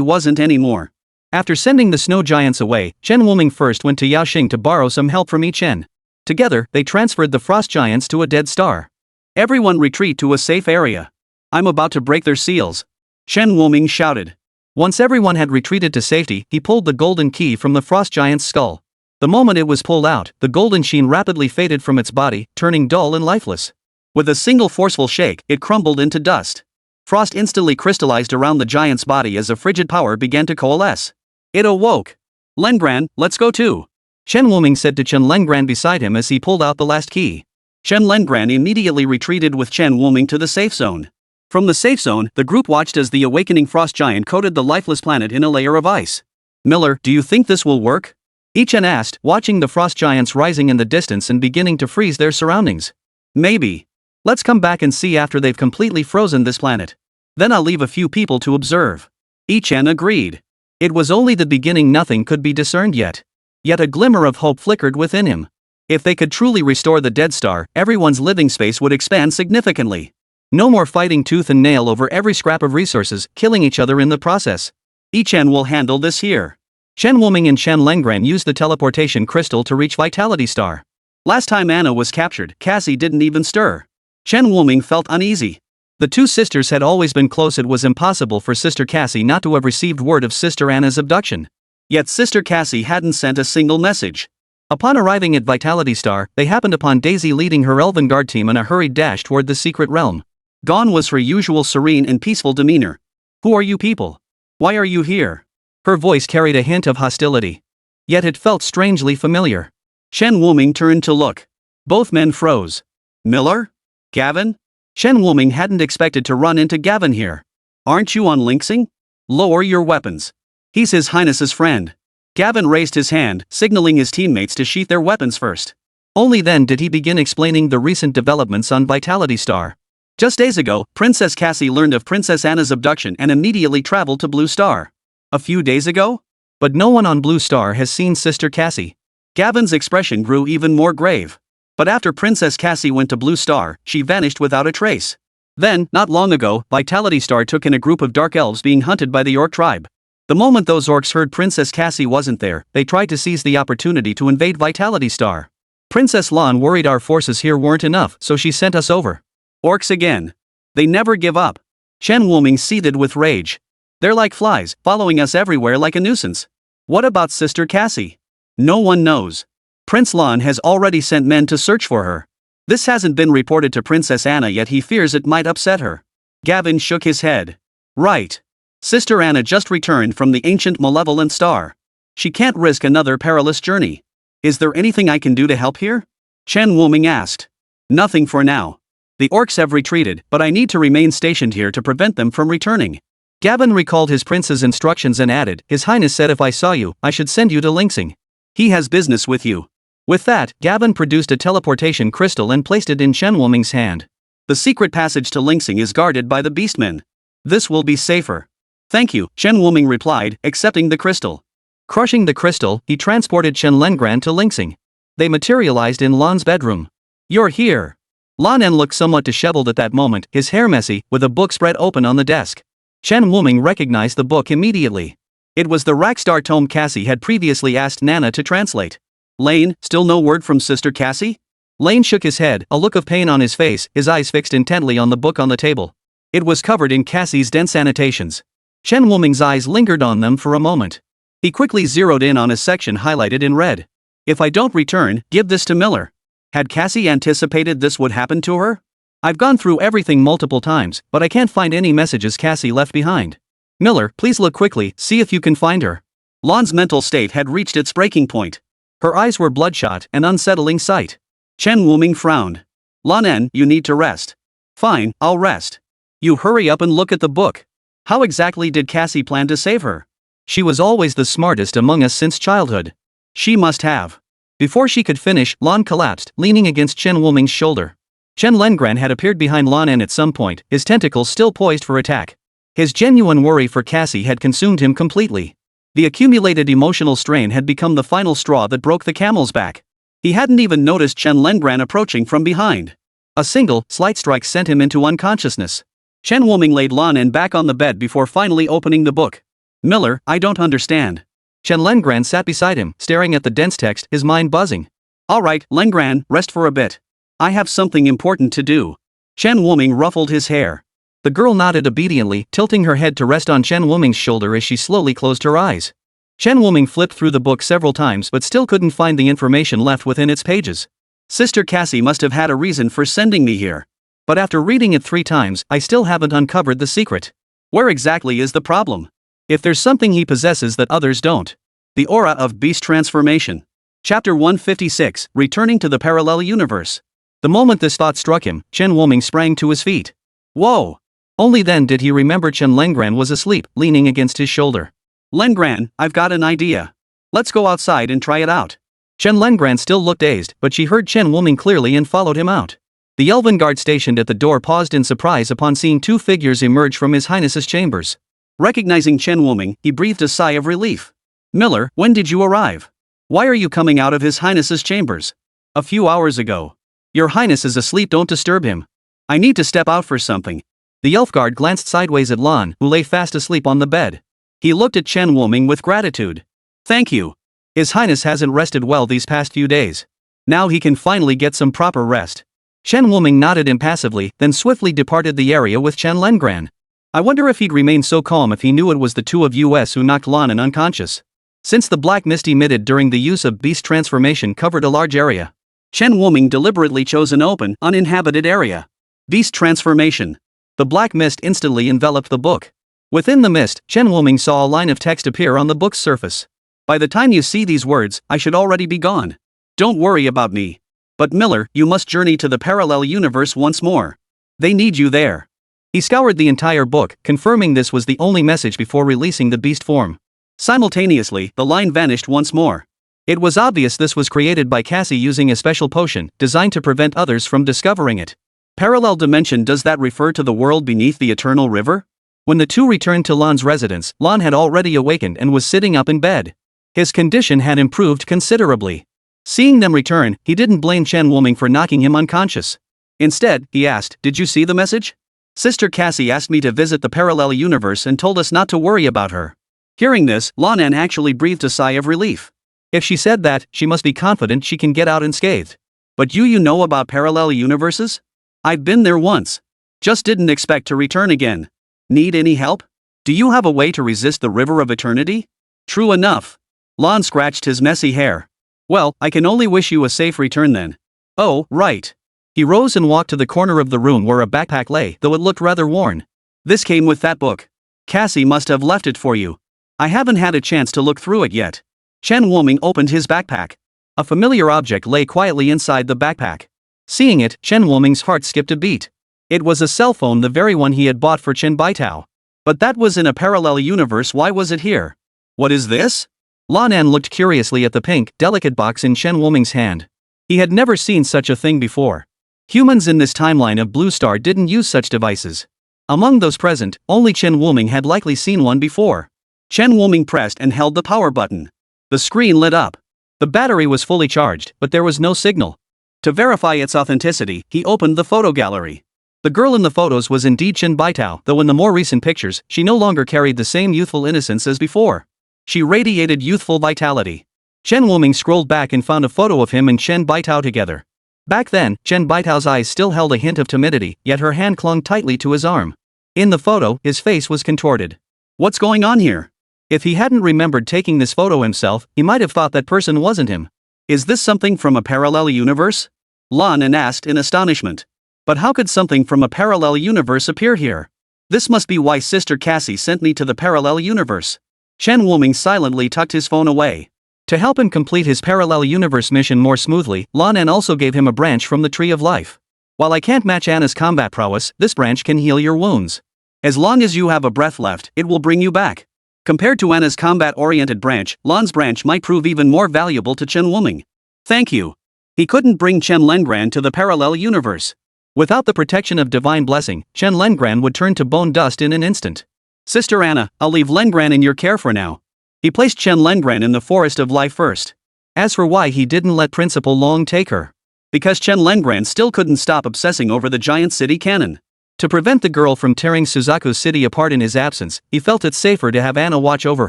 wasn't any more. After sending the snow giants away, Chen Wuming first went to Yaoxing to borrow some help from Yi Chen. Together, they transferred the frost giants to a dead star. Everyone retreat to a safe area. I'm about to break their seals. Chen Wuming shouted. Once everyone had retreated to safety, he pulled the golden key from the frost giant's skull. The moment it was pulled out, the golden sheen rapidly faded from its body, turning dull and lifeless. With a single forceful shake, it crumbled into dust. Frost instantly crystallized around the giant's body as a frigid power began to coalesce. It awoke. Lengran, let's go too. Chen Wuming said to Chen Lengran beside him as he pulled out the last key. Chen Lengran immediately retreated with Chen Wuming to the safe zone. From the safe zone, the group watched as the awakening frost giant coated the lifeless planet in a layer of ice. Miller, do you think this will work? Yi Chen asked, watching the frost giants rising in the distance and beginning to freeze their surroundings. Maybe. Let's come back and see after they've completely frozen this planet. Then I'll leave a few people to observe. Yi Chen agreed. It was only the beginning, nothing could be discerned yet. Yet a glimmer of hope flickered within him. If they could truly restore the dead star, everyone's living space would expand significantly. No more fighting tooth and nail over every scrap of resources, killing each other in the process. Yi Chen will handle this here. Chen Wuming and Chen Lengran used the teleportation crystal to reach Vitality Star. Last time Anna was captured, Cassie didn't even stir. Chen Wuming felt uneasy. The two sisters had always been close. It was impossible for Sister Cassie not to have received word of Sister Anna's abduction. Yet Sister Cassie hadn't sent a single message. Upon arriving at Vitality Star, they happened upon Daisy leading her Elven Guard team in a hurried dash toward the secret realm. Gone was her usual serene and peaceful demeanor. Who are you people? Why are you here? Her voice carried a hint of hostility. Yet it felt strangely familiar. Chen Wuming turned to look. Both men froze. Miller? Gavin? Chen Wuming hadn't expected to run into Gavin here. Aren't you on Linksing? Lower your weapons. He's His Highness's friend. Gavin raised his hand, signaling his teammates to sheath their weapons first. Only then did he begin explaining the recent developments on Vitality Star. Just days ago, Princess Cassie learned of Princess Anna's abduction and immediately traveled to Blue Star. A few days ago? But no one on Blue Star has seen Sister Cassie. Gavin's expression grew even more grave. But after Princess Cassie went to Blue Star, she vanished without a trace. Then, not long ago, Vitality Star took in a group of dark elves being hunted by the orc tribe. The moment those orcs heard Princess Cassie wasn't there, they tried to seize the opportunity to invade Vitality Star. Princess Lan worried our forces here weren't enough, so she sent us over. Orcs again. They never give up. Chen Wuming seethed with rage. They're like flies, following us everywhere like a nuisance. What about Sister Cassie? No one knows. Prince Lan has already sent men to search for her. This hasn't been reported to Princess Anna yet. He fears it might upset her. Gavin shook his head. Right. Sister Anna just returned from the ancient malevolent star. She can't risk another perilous journey. Is there anything I can do to help here? Chen Wuming asked. Nothing for now. The orcs have retreated, but I need to remain stationed here to prevent them from returning. Gavin recalled his prince's instructions and added, His Highness said if I saw you, I should send you to Lingsing. He has business with you. With that, Gavin produced a teleportation crystal and placed it in Chen Wuming's hand. The secret passage to Lingsing is guarded by the beastmen. This will be safer. Thank you, Chen Wuming replied, accepting the crystal. Crushing the crystal, he transported Chen Lengran to Lingsing. They materialized in Lan's bedroom. You're here. Lan En looked somewhat disheveled at that moment, his hair messy, with a book spread open on the desk. Chen Wuming recognized the book immediately. It was the Rackstar tome Cassie had previously asked Nana to translate. Lane, still no word from Sister Cassie? Lane shook his head, a look of pain on his face, his eyes fixed intently on the book on the table. It was covered in Cassie's dense annotations. Chen Wuming's eyes lingered on them for a moment. He quickly zeroed in on a section highlighted in red. If I don't return, give this to Miller. Had Cassie anticipated this would happen to her? I've gone through everything multiple times, but I can't find any messages Cassie left behind. Miller, please look quickly, see if you can find her. Lan's mental state had reached its breaking point. Her eyes were bloodshot, an unsettling sight. Chen Wuming frowned. Lan En, you need to rest. Fine, I'll rest. You hurry up and look at the book. How exactly did Cassie plan to save her? She was always the smartest among us since childhood. She must have. Before she could finish, Lan collapsed, leaning against Chen Wuming's shoulder. Chen Lengran had appeared behind Lan En at some point, his tentacles still poised for attack. His genuine worry for Cassie had consumed him completely. The accumulated emotional strain had become the final straw that broke the camel's back. He hadn't even noticed Chen Lengran approaching from behind. A single, slight strike sent him into unconsciousness. Chen Wuming laid Lan En back on the bed before finally opening the book. Miller, I don't understand. Chen Lengran sat beside him, staring at the dense text, his mind buzzing. Alright, Lengran, rest for a bit. I have something important to do. Chen Wuming ruffled his hair. The girl nodded obediently, tilting her head to rest on Chen Wuming's shoulder as she slowly closed her eyes. Chen Wuming flipped through the book several times but still couldn't find the information left within its pages. Sister Cassie must have had a reason for sending me here. But after reading it 3 times, I still haven't uncovered the secret. Where exactly is the problem? If there's something he possesses that others don't. The aura of beast transformation. Chapter 156, Returning to the Parallel Universe. The moment this thought struck him, Chen Wuming sprang to his feet. Whoa! Only then did he remember Chen Lengran was asleep, leaning against his shoulder. Lengran, I've got an idea. Let's go outside and try it out. Chen Lengran still looked dazed, but she heard Chen Wuming clearly and followed him out. The elven guard stationed at the door paused in surprise upon seeing 2 figures emerge from His Highness's chambers. Recognizing Chen Wuming, he breathed a sigh of relief. Miller, when did you arrive? Why are you coming out of His Highness's chambers? A few hours ago. Your Highness is asleep, don't disturb him. I need to step out for something. The elf guard glanced sideways at Lan, who lay fast asleep on the bed. He looked at Chen Wuming with gratitude. Thank you. His Highness hasn't rested well these past few days. Now he can finally get some proper rest. Chen Wuming nodded impassively, then swiftly departed the area with Chen Lengran. I wonder if he'd remain so calm if he knew it was the 2 of us who knocked Lan En unconscious. Since the black mist emitted during the use of beast transformation covered a large area, Chen Wuming deliberately chose an open, uninhabited area. Beast transformation. The black mist instantly enveloped the book. Within the mist, Chen Wuming saw a line of text appear on the book's surface. By the time you see these words, I should already be gone. Don't worry about me. But Miller, you must journey to the parallel universe once more. They need you there. He scoured the entire book, confirming this was the only message before releasing the beast form. Simultaneously, the line vanished once more. It was obvious this was created by Cassie using a special potion designed to prevent others from discovering it. Parallel dimension, does that refer to the world beneath the Eternal River? When the two returned to Lan's residence, Lan had already awakened and was sitting up in bed. His condition had improved considerably. Seeing them return, he didn't blame Chen Wuming for knocking him unconscious. Instead, he asked, "Did you see the message? Sister Cassie asked me to visit the parallel universe and told us not to worry about her." Hearing this, Lanan actually breathed a sigh of relief. If she said that, she must be confident she can get out unscathed. "But you know about parallel universes? I've been there once. Just didn't expect to return again. Need any help? Do you have a way to resist the river of eternity?" "True enough." Lan scratched his messy hair. "Well, I can only wish you a safe return then." "Oh, right." He rose and walked to the corner of the room where a backpack lay, though it looked rather worn. "This came with that book. Cassie must have left it for you. I haven't had a chance to look through it yet." Chen Wuming opened his backpack. A familiar object lay quietly inside the backpack. Seeing it, Chen Wuming's heart skipped a beat. It was a cell phone, the very one he had bought for Chen Baitao. But that was in a parallel universe, why was it here? "What is this?" Lanan looked curiously at the pink, delicate box in Chen Wuming's hand. He had never seen such a thing before. Humans in this timeline of Blue Star didn't use such devices. Among those present, only Chen Wuming had likely seen one before. Chen Wuming pressed and held the power button. The screen lit up. The battery was fully charged, but there was no signal. To verify its authenticity, he opened the photo gallery. The girl in the photos was indeed Chen Baitao, though in the more recent pictures, she no longer carried the same youthful innocence as before. She radiated youthful vitality. Chen Wuming scrolled back and found a photo of him and Chen Baitao together. Back then, Chen Baitao's eyes still held a hint of timidity, yet her hand clung tightly to his arm. In the photo, his face was contorted. What's going on here? If he hadn't remembered taking this photo himself, he might have thought that person wasn't him. Is this something from a parallel universe? Lan asked in astonishment. But how could something from a parallel universe appear here? This must be why Sister Cassie sent me to the parallel universe. Chen Wuming silently tucked his phone away. To help him complete his parallel universe mission more smoothly, Lan also gave him a branch from the Tree of Life. While I can't match Anna's combat prowess, this branch can heal your wounds. As long as you have a breath left, it will bring you back. Compared to Anna's combat-oriented branch, Lan's branch might prove even more valuable to Chen Wuming. Thank you. He couldn't bring Chen Lengran to the parallel universe. Without the protection of divine blessing, Chen Lengran would turn to bone dust in an instant. Sister Anna, I'll leave Lengran in your care for now. He placed Chen Lengran in the Forest of Life first. As for why he didn't let Principal Long take her. Because Chen Lengran still couldn't stop obsessing over the giant city cannon. To prevent the girl from tearing Suzaku's city apart in his absence, he felt it safer to have Anna watch over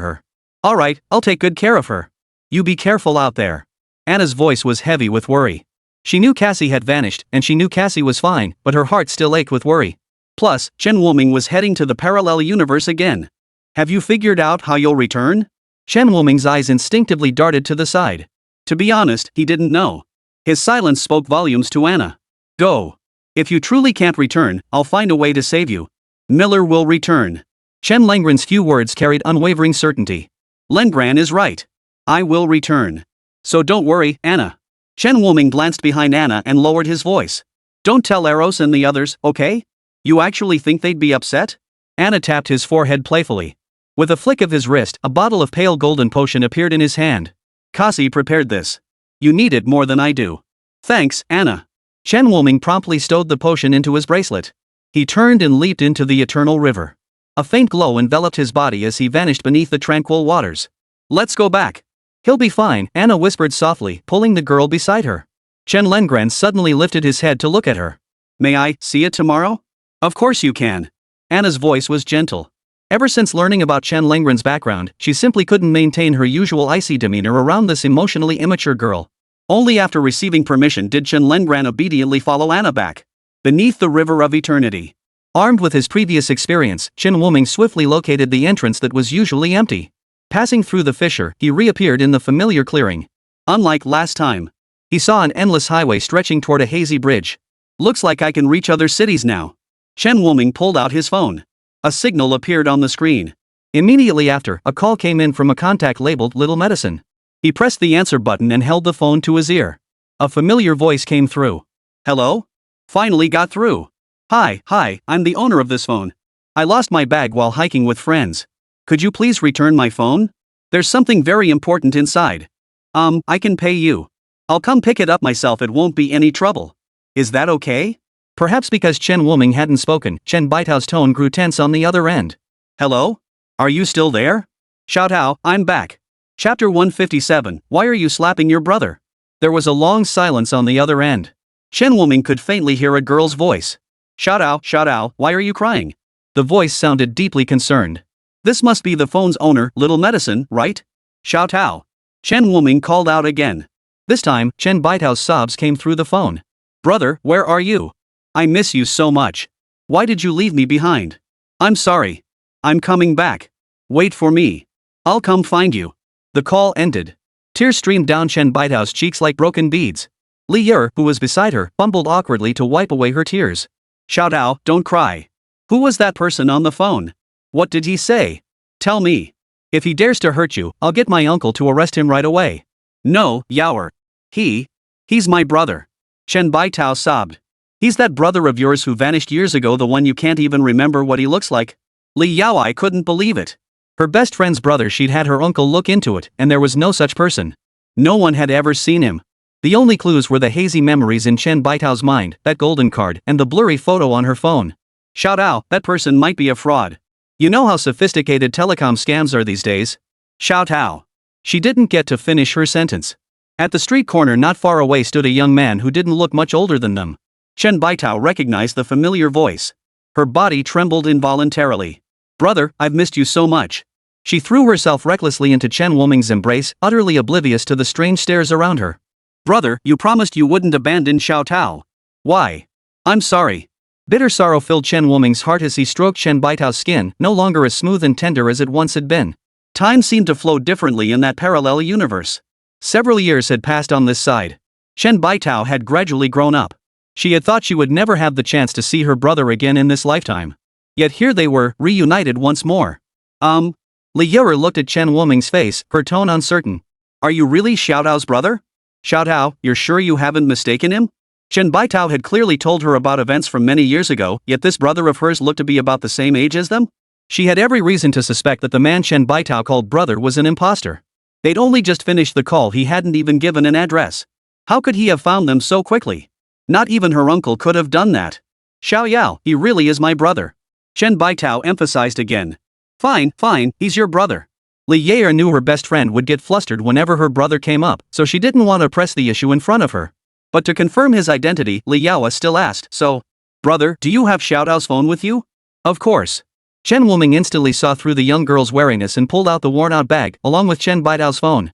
her. Alright, I'll take good care of her. You be careful out there. Anna's voice was heavy with worry. She knew Cassie had vanished, and she knew Cassie was fine, but her heart still ached with worry. Plus, Chen Wuming was heading to the parallel universe again. Have you figured out how you'll return? Chen Wuming's eyes instinctively darted to the side. To be honest, he didn't know. His silence spoke volumes to Anna. Go. If you truly can't return, I'll find a way to save you. Miller will return. Chen Lengran's few words carried unwavering certainty. Lengran is right. I will return. So don't worry, Anna. Chen Wuming glanced behind Anna and lowered his voice. Don't tell Eros and the others, okay? You actually think they'd be upset? Anna tapped his forehead playfully. With a flick of his wrist, a bottle of pale golden potion appeared in his hand. Cassie prepared this. You need it more than I do. Thanks, Anna. Chen Wuming promptly stowed the potion into his bracelet. He turned and leaped into the eternal river. A faint glow enveloped his body as he vanished beneath the tranquil waters. Let's go back. He'll be fine, Anna whispered softly, pulling the girl beside her. Chen Lengran suddenly lifted his head to look at her. May I see it tomorrow? Of course you can. Anna's voice was gentle. Ever since learning about Chen Lengran's background, she simply couldn't maintain her usual icy demeanor around this emotionally immature girl. Only after receiving permission did Chen Lengran obediently follow Anna back. Beneath the river of eternity. Armed with his previous experience, Chen Wuming swiftly located the entrance that was usually empty. Passing through the fissure, he reappeared in the familiar clearing. Unlike last time, he saw an endless highway stretching toward a hazy bridge. Looks like I can reach other cities now. Chen Wuming pulled out his phone. A signal appeared on the screen. Immediately after, a call came in from a contact labeled Little Medicine. He pressed the answer button and held the phone to his ear. A familiar voice came through. Hello? Finally got through. Hi, I'm the owner of this phone. I lost my bag while hiking with friends. Could you please return my phone? There's something very important inside. I can pay you. I'll come pick it up myself, it won't be any trouble. Is that okay? Perhaps because Chen Wuming hadn't spoken, Chen Baitao's tone grew tense on the other end. Hello? Are you still there? Xiao Tao, I'm back. Chapter 157, Why are you slapping your brother? There was a long silence on the other end. Chen Wuming could faintly hear a girl's voice. Xiao Tao, why are you crying? The voice sounded deeply concerned. This must be the phone's owner, Little Medicine, right? Xiao Tao. Chen Wuming called out again. This time, Chen Baitao's sobs came through the phone. Brother, where are you? I miss you so much. Why did you leave me behind? I'm sorry. I'm coming back. Wait for me. I'll come find you. The call ended. Tears streamed down Chen Baitao's cheeks like broken beads. Li Yer, who was beside her, fumbled awkwardly to wipe away her tears. Xiao Tao, don't cry. Who was that person on the phone? What did he say? Tell me. If he dares to hurt you, I'll get my uncle to arrest him right away. No, Yaoer. He's my brother. Chen Baitao sobbed. He's that brother of yours who vanished years ago, the one you can't even remember what he looks like? Li Yaoai couldn't believe it. Her best friend's brother, she'd had her uncle look into it, and there was no such person. No one had ever seen him. The only clues were the hazy memories in Chen Baitao's mind, that golden card, and the blurry photo on her phone. Xiao Tao, that person might be a fraud. You know how sophisticated telecom scams are these days? Xiao Tao. She didn't get to finish her sentence. At the street corner not far away stood a young man who didn't look much older than them. Chen Baitao recognized the familiar voice. Her body trembled involuntarily. Brother, I've missed you so much. She threw herself recklessly into Chen Wuming's embrace, utterly oblivious to the strange stares around her. Brother, you promised you wouldn't abandon Xiao Tao. Why? I'm sorry. Bitter sorrow filled Chen Wuming's heart as he stroked Chen Baitao's skin, no longer as smooth and tender as it once had been. Time seemed to flow differently in that parallel universe. Several years had passed on this side. Chen Baitao had gradually grown up. She had thought she would never have the chance to see her brother again in this lifetime. Yet here they were, reunited once more. Li Yer looked at Chen Wuming's face, her tone uncertain. Are you really Xiao Tao's brother? Xiao Tao, you're sure you haven't mistaken him? Chen Baitao had clearly told her about events from many years ago, yet this brother of hers looked to be about the same age as them? She had every reason to suspect that the man Chen Baitao called brother was an imposter. They'd only just finished the call, he hadn't even given an address. How could he have found them so quickly? Not even her uncle could have done that. Xiao Yao, he really is my brother. Chen Baitao emphasized again. Fine, he's your brother. Li Yer knew her best friend would get flustered whenever her brother came up, so she didn't want to press the issue in front of her. But to confirm his identity, Li Yaoa still asked, so, brother, do you have Xiao Tao's phone with you? Of course. Chen Wuming instantly saw through the young girl's wariness and pulled out the worn-out bag, along with Chen Baitao's phone.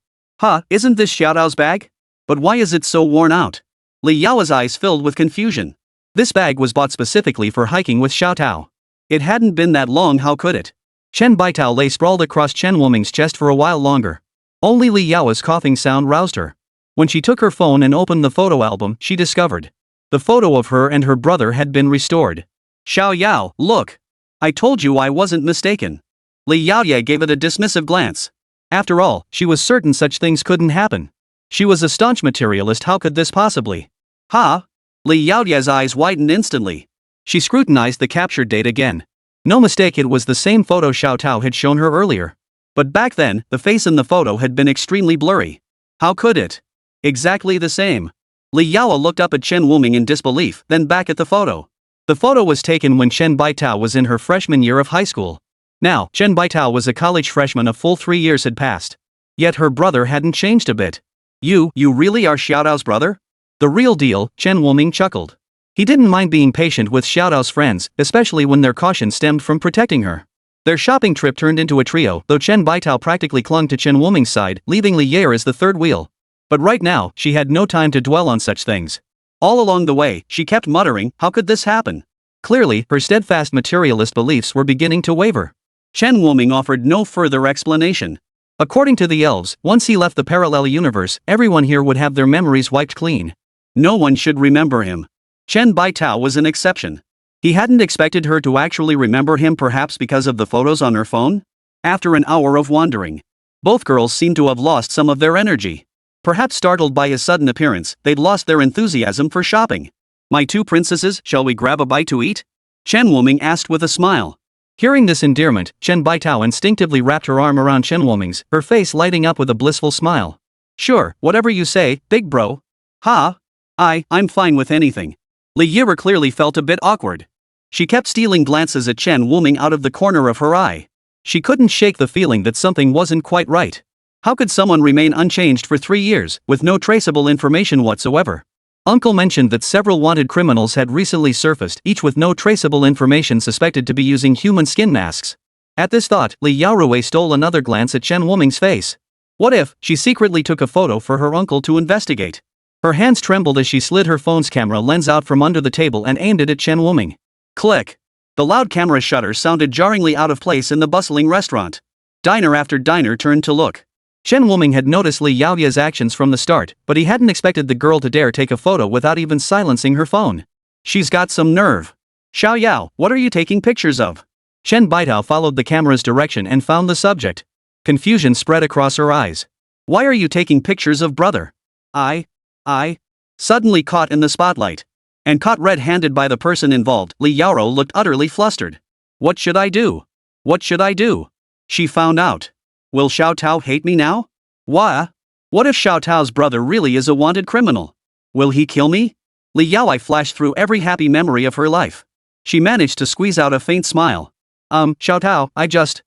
Isn't this Xiao Tao's bag? But why is it so worn out? Li Yaoa's eyes filled with confusion. This bag was bought specifically for hiking with Xiao Tao. It hadn't been that long, how could it? Chen Baitao lay sprawled across Chen Wuming's chest for a while longer. Only Li Yaoa's coughing sound roused her. When she took her phone and opened the photo album, she discovered. The photo of her and her brother had been restored. Xiao Yao, look. I told you I wasn't mistaken. Li Yaoye gave it a dismissive glance. After all, she was certain such things couldn't happen. She was a staunch materialist, how could this possibly? Li Yaoye's eyes widened instantly. She scrutinized the captured date again. No mistake, it was the same photo Xiao Tao had shown her earlier. But back then, the face in the photo had been extremely blurry. How could it? Exactly the same. Li Yaoa looked up at Chen Wuming in disbelief, then back at the photo. The photo was taken when Chen Baitao was in her freshman year of high school. Now, Chen Baitao was a college freshman, a full 3 years had passed. Yet her brother hadn't changed a bit. You really are Xiao Tao's brother? The real deal, Chen Wuming chuckled. He didn't mind being patient with Xiao Tao's friends, especially when their caution stemmed from protecting her. Their shopping trip turned into a trio, though Chen Baitao practically clung to Chen Wuming's side, leaving Li Yer as the third wheel. But right now, she had no time to dwell on such things. All along the way, she kept muttering, how could this happen? Clearly, her steadfast materialist beliefs were beginning to waver. Chen Wuming offered no further explanation. According to the elves, once he left the parallel universe, everyone here would have their memories wiped clean. No one should remember him. Chen Baitao was an exception. He hadn't expected her to actually remember him, perhaps because of the photos on her phone? After an hour of wandering, both girls seemed to have lost some of their energy. Perhaps startled by his sudden appearance, they'd lost their enthusiasm for shopping. My two princesses, shall we grab a bite to eat? Chen Wuming asked with a smile. Hearing this endearment, Chen Baitao instinctively wrapped her arm around Chen Wuming's, her face lighting up with a blissful smile. Sure, whatever you say, big bro. Ha! I'm fine with anything. Li Yira clearly felt a bit awkward. She kept stealing glances at Chen Wuming out of the corner of her eye. She couldn't shake the feeling that something wasn't quite right. How could someone remain unchanged for 3 years, with no traceable information whatsoever? Uncle mentioned that several wanted criminals had recently surfaced, each with no traceable information, suspected to be using human skin masks. At this thought, Li Yaorui stole another glance at Chen Wuming's face. What if she secretly took a photo for her uncle to investigate? Her hands trembled as she slid her phone's camera lens out from under the table and aimed it at Chen Wuming. Click. The loud camera shutter sounded jarringly out of place in the bustling restaurant. Diner after diner turned to look. Chen Wuming had noticed Li Yaoya's actions from the start, but he hadn't expected the girl to dare take a photo without even silencing her phone. She's got some nerve. Xiao Yao, what are you taking pictures of? Chen Baitao followed the camera's direction and found the subject. Confusion spread across her eyes. Why are you taking pictures of brother? I. Suddenly caught in the spotlight. And caught red-handed by the person involved, Li Yaoro looked utterly flustered. What should I do? What should I do? She found out. Will Xiao Tao hate me now? What if Xiao Tao's brother really is a wanted criminal? Will he kill me? Li Yaoi flashed through every happy memory of her life. She managed to squeeze out a faint smile. Xiao Tao, I just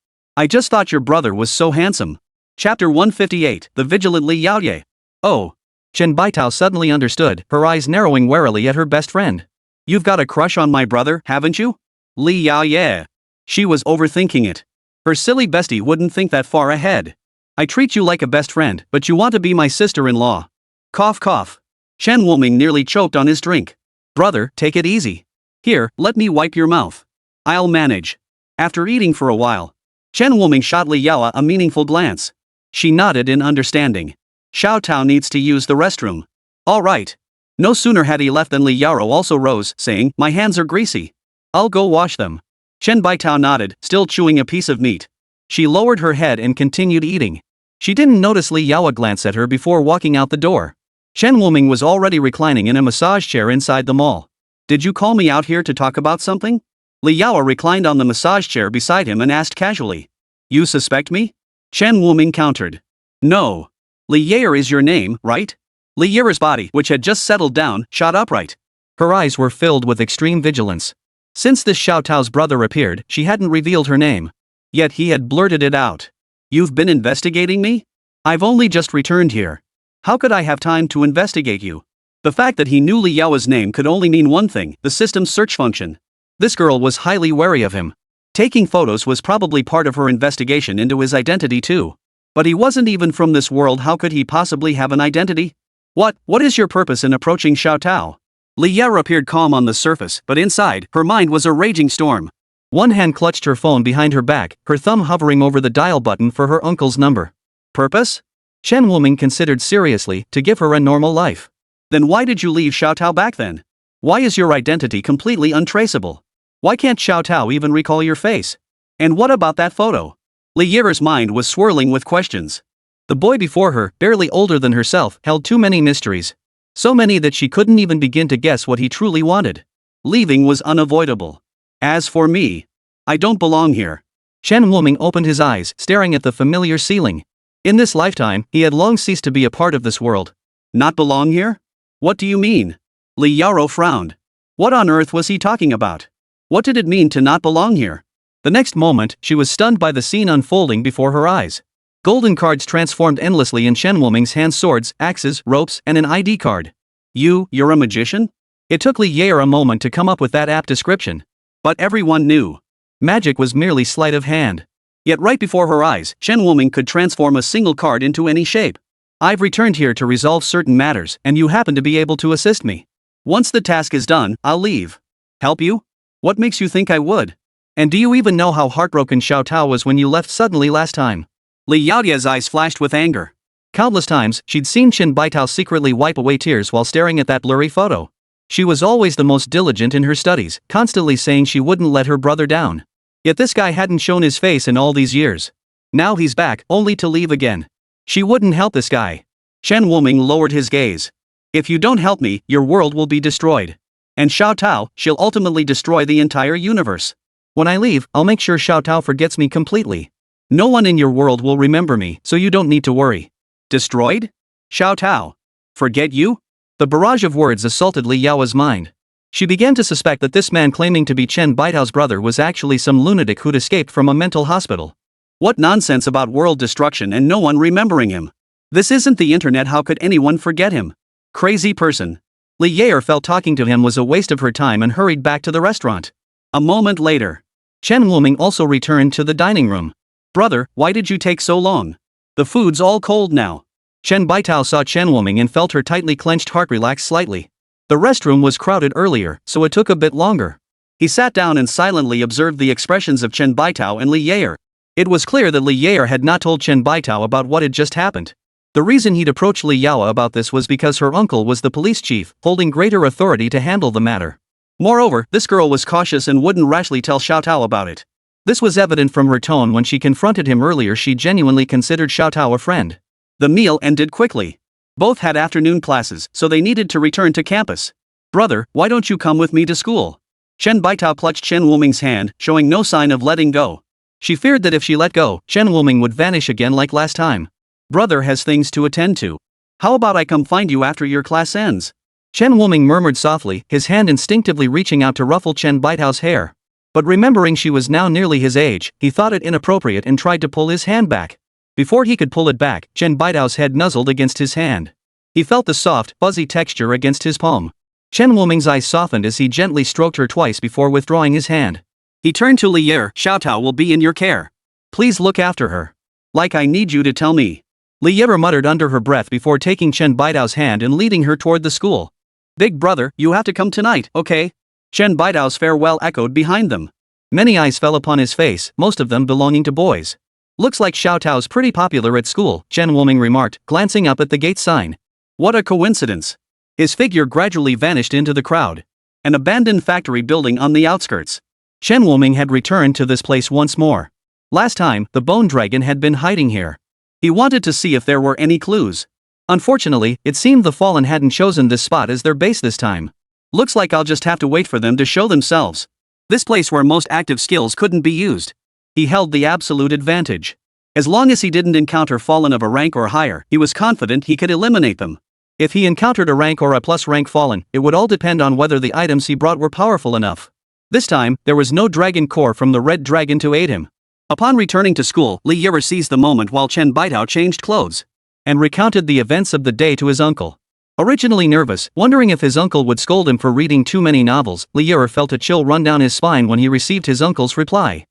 thought your brother was so handsome. Chapter 158, The Vigilant Li Yaoye. Oh. Chen Baitao suddenly understood, her eyes narrowing warily at her best friend. You've got a crush on my brother, haven't you? Li Yaoye. She was overthinking it. Her silly bestie wouldn't think that far ahead. I treat you like a best friend, but you want to be my sister-in-law. Cough cough. Chen Wuming nearly choked on his drink. Brother, take it easy. Here, let me wipe your mouth. I'll manage. After eating for a while, Chen Wuming shot Li Yaoa a meaningful glance. She nodded in understanding. Xiao Tao needs to use the restroom. All right. No sooner had he left than Li Yaro also rose, saying, my hands are greasy. I'll go wash them. Chen Baitao nodded, still chewing a piece of meat. She lowered her head and continued eating. She didn't notice Li Yaoa glance at her before walking out the door. Chen Wuming was already reclining in a massage chair inside the mall. Did you call me out here to talk about something? Li Yaoa reclined on the massage chair beside him and asked casually. You suspect me? Chen Wuming countered. No. Li Yair is your name, right? Li Yair's body, which had just settled down, shot upright. Her eyes were filled with extreme vigilance. Since this Xiao Tao's brother appeared, she hadn't revealed her name. Yet he had blurted it out. You've been investigating me? I've only just returned here. How could I have time to investigate you? The fact that he knew Li Yao's name could only mean one thing, the system's search function. This girl was highly wary of him. Taking photos was probably part of her investigation into his identity too. But he wasn't even from this world, how could he possibly have an identity? What is your purpose in approaching Xiao Tao? Li Yao appeared calm on the surface, but inside, her mind was a raging storm. One hand clutched her phone behind her back, her thumb hovering over the dial button for her uncle's number. Purpose? Chen Wuming considered seriously, to give her a normal life. Then why did you leave Xiao Tao back then? Why is your identity completely untraceable? Why can't Xiao Tao even recall your face? And what about that photo? Li Yair's mind was swirling with questions. The boy before her, barely older than herself, held too many mysteries. So many that she couldn't even begin to guess what he truly wanted. Leaving was unavoidable. As for me, I don't belong here. Chen Wuming opened his eyes, staring at the familiar ceiling. In this lifetime, he had long ceased to be a part of this world. Not belong here? What do you mean? Li Yaro frowned. What on earth was he talking about? What did it mean to not belong here? The next moment, she was stunned by the scene unfolding before her eyes. Golden cards transformed endlessly in Chen Wuming's hands, swords, axes, ropes, and an ID card. You're a magician? It took Li Yair a moment to come up with that apt description. But everyone knew. Magic was merely sleight of hand. Yet right before her eyes, Chen Wuming could transform a single card into any shape. I've returned here to resolve certain matters, and you happen to be able to assist me. Once the task is done, I'll leave. Help you? What makes you think I would? And do you even know how heartbroken Xiao Tao was when you left suddenly last time? Li Yaoya's eyes flashed with anger. Countless times, she'd seen Chen Baitao secretly wipe away tears while staring at that blurry photo. She was always the most diligent in her studies, constantly saying she wouldn't let her brother down. Yet this guy hadn't shown his face in all these years. Now he's back, only to leave again. She wouldn't help this guy. Chen Wuming lowered his gaze. If you don't help me, your world will be destroyed. And Xiao Tao, she'll ultimately destroy the entire universe. When I leave, I'll make sure Xiao Tao forgets me completely. No one in your world will remember me, so you don't need to worry. Destroyed? Xiao Tao. Forget you? The barrage of words assaulted Li Yao's mind. She began to suspect that this man claiming to be Chen Baitao's brother was actually some lunatic who'd escaped from a mental hospital. What nonsense about world destruction and no one remembering him. This isn't the internet, how could anyone forget him? Crazy person. Li Yao felt talking to him was a waste of her time and hurried back to the restaurant. A moment later, Chen Wuming also returned to the dining room. Brother, why did you take so long? The food's all cold now. Chen Baitao saw Chen Wuming and felt her tightly clenched heart relax slightly. The restroom was crowded earlier, so it took a bit longer. He sat down and silently observed the expressions of Chen Baitao and Li Yao. It was clear that Li Yao had not told Chen Baitao about what had just happened. The reason he'd approached Li Yao about this was because her uncle was the police chief, holding greater authority to handle the matter. Moreover, this girl was cautious and wouldn't rashly tell Xiao Tao about it. This was evident from her tone when she confronted him earlier. She genuinely considered Xiao Tao a friend. The meal ended quickly. Both had afternoon classes, so they needed to return to campus. Brother, why don't you come with me to school? Chen Baitao clutched Chen Wuming's hand, showing no sign of letting go. She feared that if she let go, Chen Wuming would vanish again like last time. Brother has things to attend to. How about I come find you after your class ends? Chen Wuming murmured softly, his hand instinctively reaching out to ruffle Chen Baitao's hair. But remembering she was now nearly his age, he thought it inappropriate and tried to pull his hand back. Before he could pull it back, Chen Baitao's head nuzzled against his hand. He felt the soft, fuzzy texture against his palm. Chen Wuming's eyes softened as he gently stroked her twice before withdrawing his hand. He turned to Li Yao. Xiao Tao will be in your care. Please look after her. Like I need you to tell me. Li Yao muttered under her breath before taking Chen Baitao's hand and leading her toward the school. Big brother, you have to come tonight, okay? Chen Baitao's farewell echoed behind them. Many eyes fell upon his face, most of them belonging to boys. Looks like Xiao Tao's pretty popular at school, Chen Wuming remarked, glancing up at the gate sign. What a coincidence. His figure gradually vanished into the crowd. An abandoned factory building on the outskirts. Chen Wuming had returned to this place once more. Last time, the bone dragon had been hiding here. He wanted to see if there were any clues. Unfortunately, it seemed the Fallen hadn't chosen this spot as their base this time. Looks like I'll just have to wait for them to show themselves. This place where most active skills couldn't be used. He held the absolute advantage. As long as he didn't encounter Fallen of a rank or higher, he was confident he could eliminate them. If he encountered a rank or a plus rank Fallen, it would all depend on whether the items he brought were powerful enough. This time, there was no dragon core from the red dragon to aid him. Upon returning to school, Li Yao seized the moment while Chen Baitao changed clothes and recounted the events of the day to his uncle. Originally nervous, wondering if his uncle would scold him for reading too many novels, Li Yao felt a chill run down his spine when he received his uncle's reply.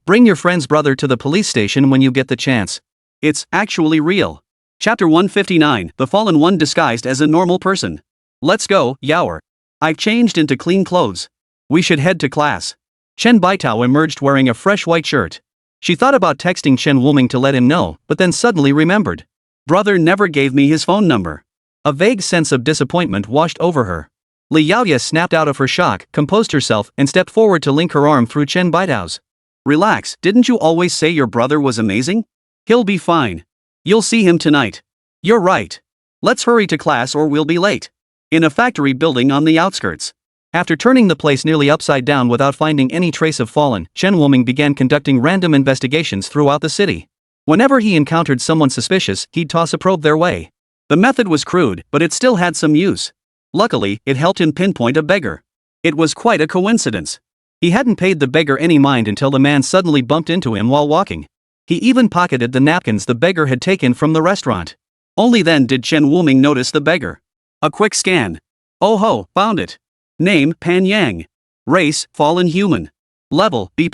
Bring your friend's brother to the police station when you get the chance. It's actually real. Chapter 159, The Fallen One disguised as a normal person. Let's go, Yao. I've changed into clean clothes. We should head to class. Chen Baitao emerged wearing a fresh white shirt. She thought about texting Chen Wuming to let him know, but then suddenly remembered. Brother never gave me his phone number. A vague sense of disappointment washed over her. Li Yao snapped out of her shock, composed herself, and stepped forward to link her arm through Chen Baitao's. Relax, didn't you always say your brother was amazing? He'll be fine. You'll see him tonight. You're right. Let's hurry to class or we'll be late. In a factory building on the outskirts. After turning the place nearly upside down without finding any trace of Fallen, Chen Wuming began conducting random investigations throughout the city. Whenever he encountered someone suspicious, he'd toss a probe their way. The method was crude, but it still had some use. Luckily, it helped him pinpoint a beggar. It was quite a coincidence. He hadn't paid the beggar any mind until the man suddenly bumped into him while walking. He even pocketed the napkins the beggar had taken from the restaurant. Only then did Chen Wuming notice the beggar. A quick scan. Oh ho, found it. Name, Pan Yang. Race, fallen human. Level, B+.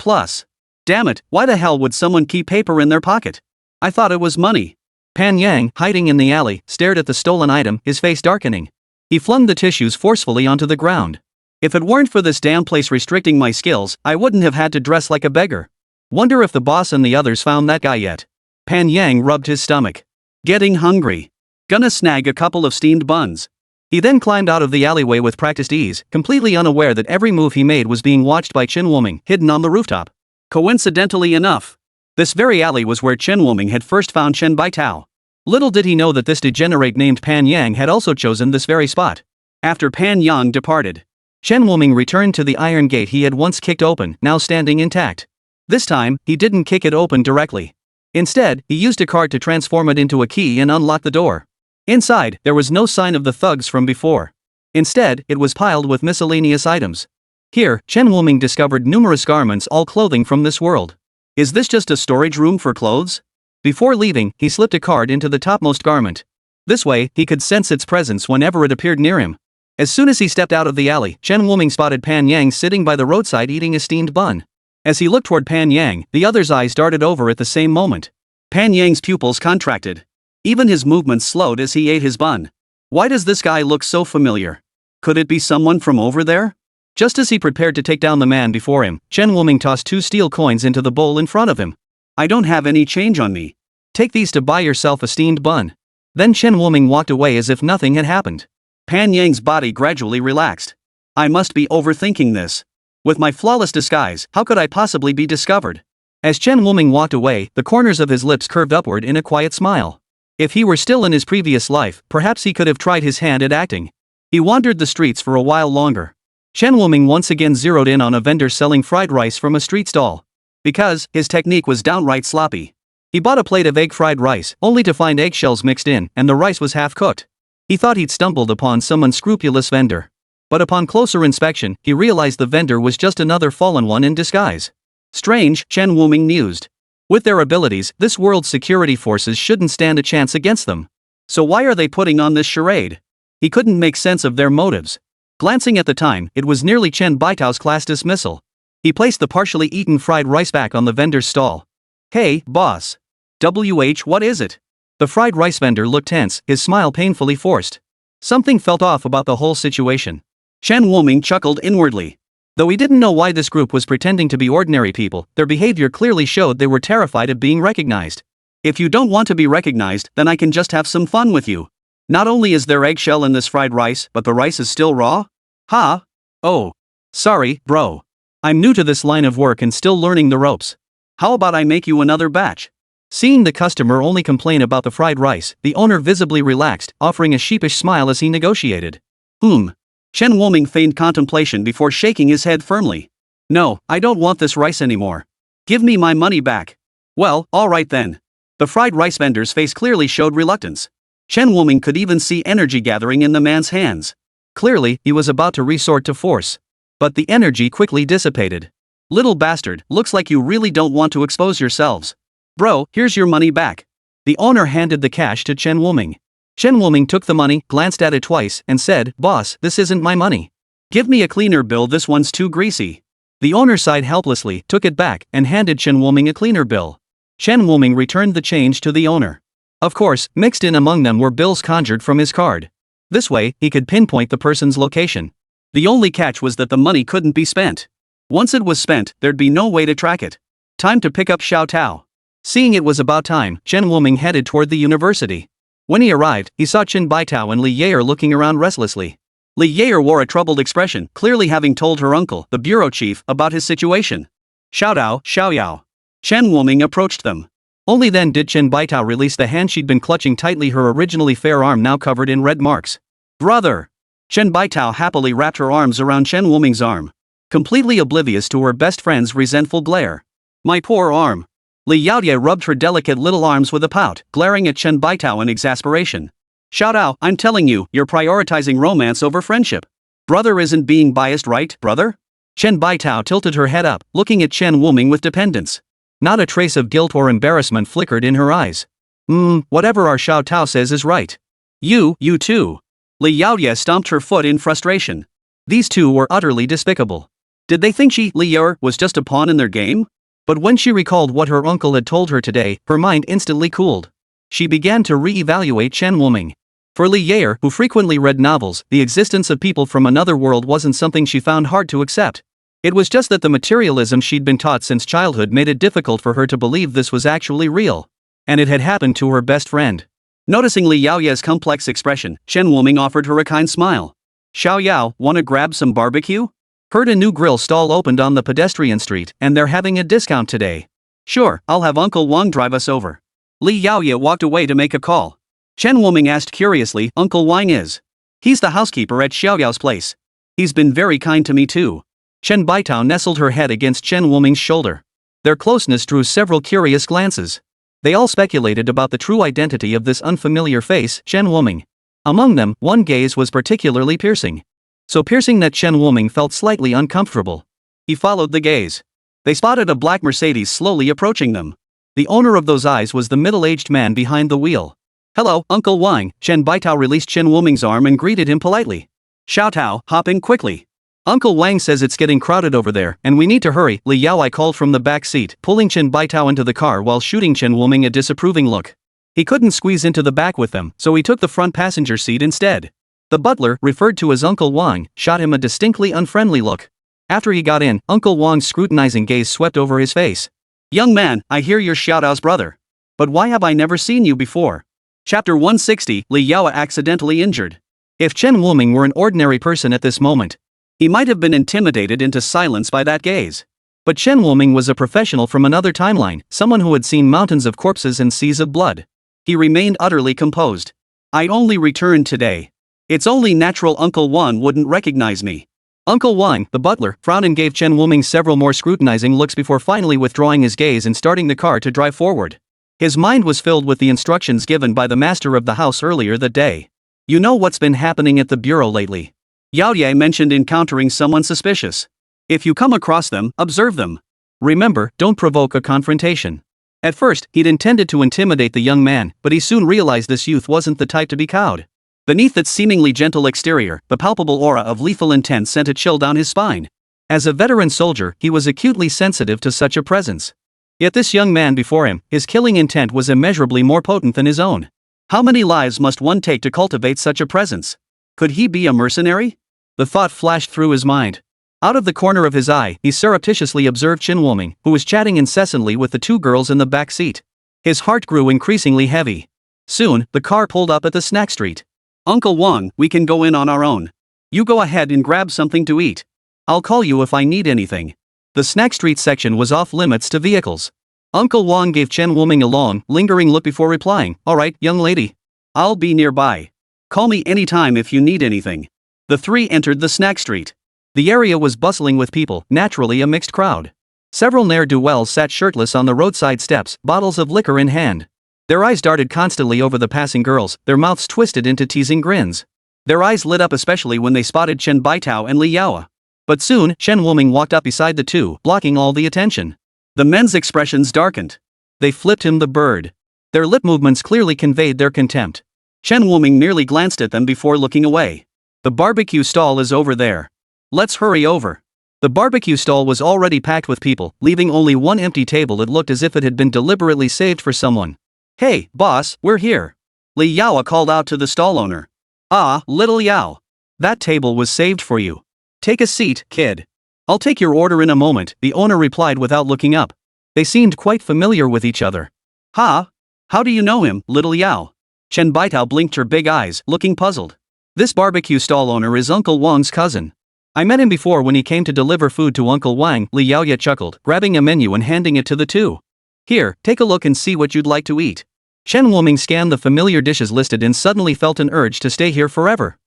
Damn it, why the hell would someone keep paper in their pocket? I thought it was money. Pan Yang, hiding in the alley, stared at the stolen item, his face darkening. He flung the tissues forcefully onto the ground. If it weren't for this damn place restricting my skills, I wouldn't have had to dress like a beggar. Wonder if the boss and the others found that guy yet. Pan Yang rubbed his stomach. Getting hungry. Gonna snag a couple of steamed buns. He then climbed out of the alleyway with practiced ease, completely unaware that every move he made was being watched by Chen Wuming, hidden on the rooftop. Coincidentally enough, this very alley was where Chen Wuming had first found Chen Baitao. Little did he know that this degenerate named Pan Yang had also chosen this very spot. After Pan Yang departed, Chen Wuming returned to the iron gate he had once kicked open, now standing intact. This time, he didn't kick it open directly. Instead, he used a card to transform it into a key and unlock the door. Inside, there was no sign of the thugs from before. Instead, it was piled with miscellaneous items. Here, Chen Wuming discovered numerous garments, all clothing from this world. Is this just a storage room for clothes? Before leaving, he slipped a card into the topmost garment. This way, he could sense its presence whenever it appeared near him. As soon as he stepped out of the alley, Chen Wuming spotted Pan Yang sitting by the roadside eating a steamed bun. As he looked toward Pan Yang, the other's eyes darted over at the same moment. Pan Yang's pupils contracted. Even his movements slowed as he ate his bun. Why does this guy look so familiar? Could it be someone from over there? Just as he prepared to take down the man before him, Chen Wuming tossed 2 steel coins into the bowl in front of him. I don't have any change on me. Take these to buy yourself a steamed bun. Then Chen Wuming walked away as if nothing had happened. Pan Yang's body gradually relaxed. I must be overthinking this. With my flawless disguise, how could I possibly be discovered? As Chen Wuming walked away, the corners of his lips curved upward in a quiet smile. If he were still in his previous life, perhaps he could have tried his hand at acting. He wandered the streets for a while longer. Chen Wuming once again zeroed in on a vendor selling fried rice from a street stall. Because his technique was downright sloppy. He bought a plate of egg fried rice, only to find eggshells mixed in, and the rice was half cooked. He thought he'd stumbled upon some unscrupulous vendor. But upon closer inspection, he realized the vendor was just another fallen one in disguise. Strange, Chen Wuming mused. With their abilities, this world's security forces shouldn't stand a chance against them. So why are they putting on this charade? He couldn't make sense of their motives. Glancing at the time, it was nearly Chen Baitao's class dismissal. He placed the partially eaten fried rice back on the vendor's stall. Hey, boss. What is it? The fried rice vendor looked tense, his smile painfully forced. Something felt off about the whole situation. Chen Wuming chuckled inwardly. Though he didn't know why this group was pretending to be ordinary people, their behavior clearly showed they were terrified of being recognized. If you don't want to be recognized, then I can just have some fun with you. Not only is there eggshell in this fried rice, but the rice is still raw? Ha? Oh. Sorry, bro. I'm new to this line of work and still learning the ropes. How about I make you another batch? Seeing the customer only complain about the fried rice, the owner visibly relaxed, offering a sheepish smile as he negotiated. Chen Wuming feigned contemplation before shaking his head firmly. No, I don't want this rice anymore. Give me my money back. Well, alright then. The fried rice vendor's face clearly showed reluctance. Chen Wuming could even see energy gathering in the man's hands. Clearly, he was about to resort to force. But the energy quickly dissipated. Little bastard, looks like you really don't want to expose yourselves. Bro, here's your money back. The owner handed the cash to Chen Wuming. Chen Wuming took the money, glanced at it twice, and said, Boss, this isn't my money. Give me a cleaner bill, this one's too greasy. The owner sighed helplessly, took it back, and handed Chen Wuming a cleaner bill. Chen Wuming returned the change to the owner. Of course, mixed in among them were bills conjured from his card. This way, he could pinpoint the person's location. The only catch was that the money couldn't be spent. Once it was spent, there'd be no way to track it. Time to pick up Xiao Tao. Seeing it was about time, Chen Wuming headed toward the university. When he arrived, he saw Chen Baitao and Li Yair looking around restlessly. Li Yair wore a troubled expression, clearly having told her uncle, the bureau chief, about his situation. Xiao Xiaoyao. Chen Wuming approached them. Only then did Chen Baitao release the hand she'd been clutching tightly, her originally fair arm now covered in red marks. Brother! Chen Baitao happily wrapped her arms around Chen Wuming's arm. Completely oblivious to her best friend's resentful glare. My poor arm. Li Yaoye rubbed her delicate little arms with a pout, glaring at Chen Baitao in exasperation. Xiao Tao, I'm telling you, you're prioritizing romance over friendship. Brother isn't being biased, right, brother? Chen Baitao tilted her head up, looking at Chen Wuming with dependence. Not a trace of guilt or embarrassment flickered in her eyes. Whatever our Xiao Tao says is right. You too. Li Yaoye stomped her foot in frustration. These two were utterly despicable. Did they think she, Li Yair, was just a pawn in their game? But when she recalled what her uncle had told her today, her mind instantly cooled. She began to re-evaluate Chen Wuming. For Li Yair, who frequently read novels, the existence of people from another world wasn't something she found hard to accept. It was just that the materialism she'd been taught since childhood made it difficult for her to believe this was actually real. And it had happened to her best friend. Noticing Li Yaoye's complex expression, Chen Wuming offered her a kind smile. Xiao Yao, wanna grab some barbecue? Heard a new grill stall opened on the pedestrian street, and they're having a discount today. Sure, I'll have Uncle Wang drive us over. Li Yaoye walked away to make a call. Chen Wuming asked curiously, Uncle Wang is? He's the housekeeper at Xiao Yao's place. He's been very kind to me too. Chen Baitao nestled her head against Chen Wuming's shoulder. Their closeness drew several curious glances. They all speculated about the true identity of this unfamiliar face, Chen Wuming. Among them, one gaze was particularly piercing. So piercing that Chen Wuming felt slightly uncomfortable. He followed the gaze. They spotted a black Mercedes slowly approaching them. The owner of those eyes was the middle-aged man behind the wheel. "Hello, Uncle Wang." Chen Baitao released Chen Wuming's arm and greeted him politely. "Xiao Tao, hop in quickly. Uncle Wang says it's getting crowded over there, and we need to hurry," Li Yaoi called from the back seat, pulling Chen Baitao into the car while shooting Chen Wuming a disapproving look. He couldn't squeeze into the back with them, so he took the front passenger seat instead. The butler, referred to as Uncle Wang, shot him a distinctly unfriendly look. After he got in, Uncle Wang's scrutinizing gaze swept over his face. "Young man, I hear you're Xiao Tao's brother. But why have I never seen you before?" Chapter 160, Li Yaoi accidentally injured. If Chen Wuming were an ordinary person at this moment, he might have been intimidated into silence by that gaze. But Chen Wuming was a professional from another timeline, someone who had seen mountains of corpses and seas of blood. He remained utterly composed. "I only returned today. It's only natural Uncle Wan wouldn't recognize me." Uncle Wang, the butler, frowned and gave Chen Wuming several more scrutinizing looks before finally withdrawing his gaze and starting the car to drive forward. His mind was filled with the instructions given by the master of the house earlier that day. "You know what's been happening at the bureau lately? Yao Ye mentioned encountering someone suspicious. If you come across them, observe them. Remember, don't provoke a confrontation." At first, he'd intended to intimidate the young man, but he soon realized this youth wasn't the type to be cowed. Beneath that seemingly gentle exterior, the palpable aura of lethal intent sent a chill down his spine. As a veteran soldier, he was acutely sensitive to such a presence. Yet this young man before him, his killing intent was immeasurably more potent than his own. How many lives must one take to cultivate such a presence? Could he be a mercenary? The thought flashed through his mind. Out of the corner of his eye, he surreptitiously observed Chen Wuming, who was chatting incessantly with the two girls in the back seat. His heart grew increasingly heavy. Soon, the car pulled up at the snack street. "Uncle Wang, we can go in on our own. You go ahead and grab something to eat. I'll call you if I need anything." The snack street section was off limits to vehicles. Uncle Wang gave Chen Wuming a long, lingering look before replying, "All right, young lady. I'll be nearby. Call me anytime if you need anything." The three entered the snack street. The area was bustling with people, naturally a mixed crowd. Several ne'er-do-wells sat shirtless on the roadside steps, bottles of liquor in hand. Their eyes darted constantly over the passing girls, their mouths twisted into teasing grins. Their eyes lit up especially when they spotted Chen Baitao and Li Yaoi. But soon, Chen Wuming walked up beside the two, blocking all the attention. The men's expressions darkened. They flipped him the bird. Their lip movements clearly conveyed their contempt. Chen Wuming merely glanced at them before looking away. "The barbecue stall is over there. Let's hurry over." The barbecue stall was already packed with people, leaving only one empty table that looked as if it had been deliberately saved for someone. "Hey, boss, we're here." Li Yaoi called out to the stall owner. "Ah, little Yao. That table was saved for you. Take a seat, kid." "I'll take your order in a moment," the owner replied without looking up. They seemed quite familiar with each other. "Ha? How do you know him, little Yao?" Chen Baitao blinked her big eyes, looking puzzled. "This barbecue stall owner is Uncle Wang's cousin. I met him before when he came to deliver food to Uncle Wang," Li Yaoye chuckled, grabbing a menu and handing it to the two. "Here, take a look and see what you'd like to eat." Chen Wuming scanned the familiar dishes listed and suddenly felt an urge to stay here forever.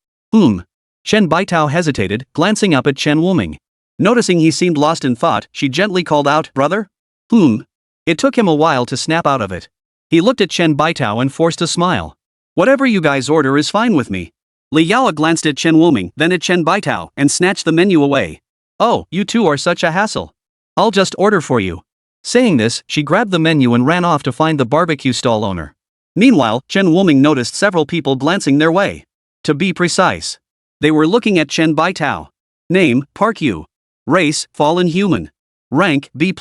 Chen Baitao hesitated, glancing up at Chen Wuming. Noticing he seemed lost in thought, she gently called out, "Brother?" It took him a while to snap out of it. He looked at Chen Baitao and forced a smile. "Whatever you guys order is fine with me." Li Yaoi glanced at Chen Wuming, then at Chen Baitao, and snatched the menu away. "Oh, you two are such a hassle. I'll just order for you." Saying this, she grabbed the menu and ran off to find the barbecue stall owner. Meanwhile, Chen Wuming noticed several people glancing their way. To be precise, they were looking at Chen Baitao. Name, Park Yu. Race, Fallen Human. Rank, B+.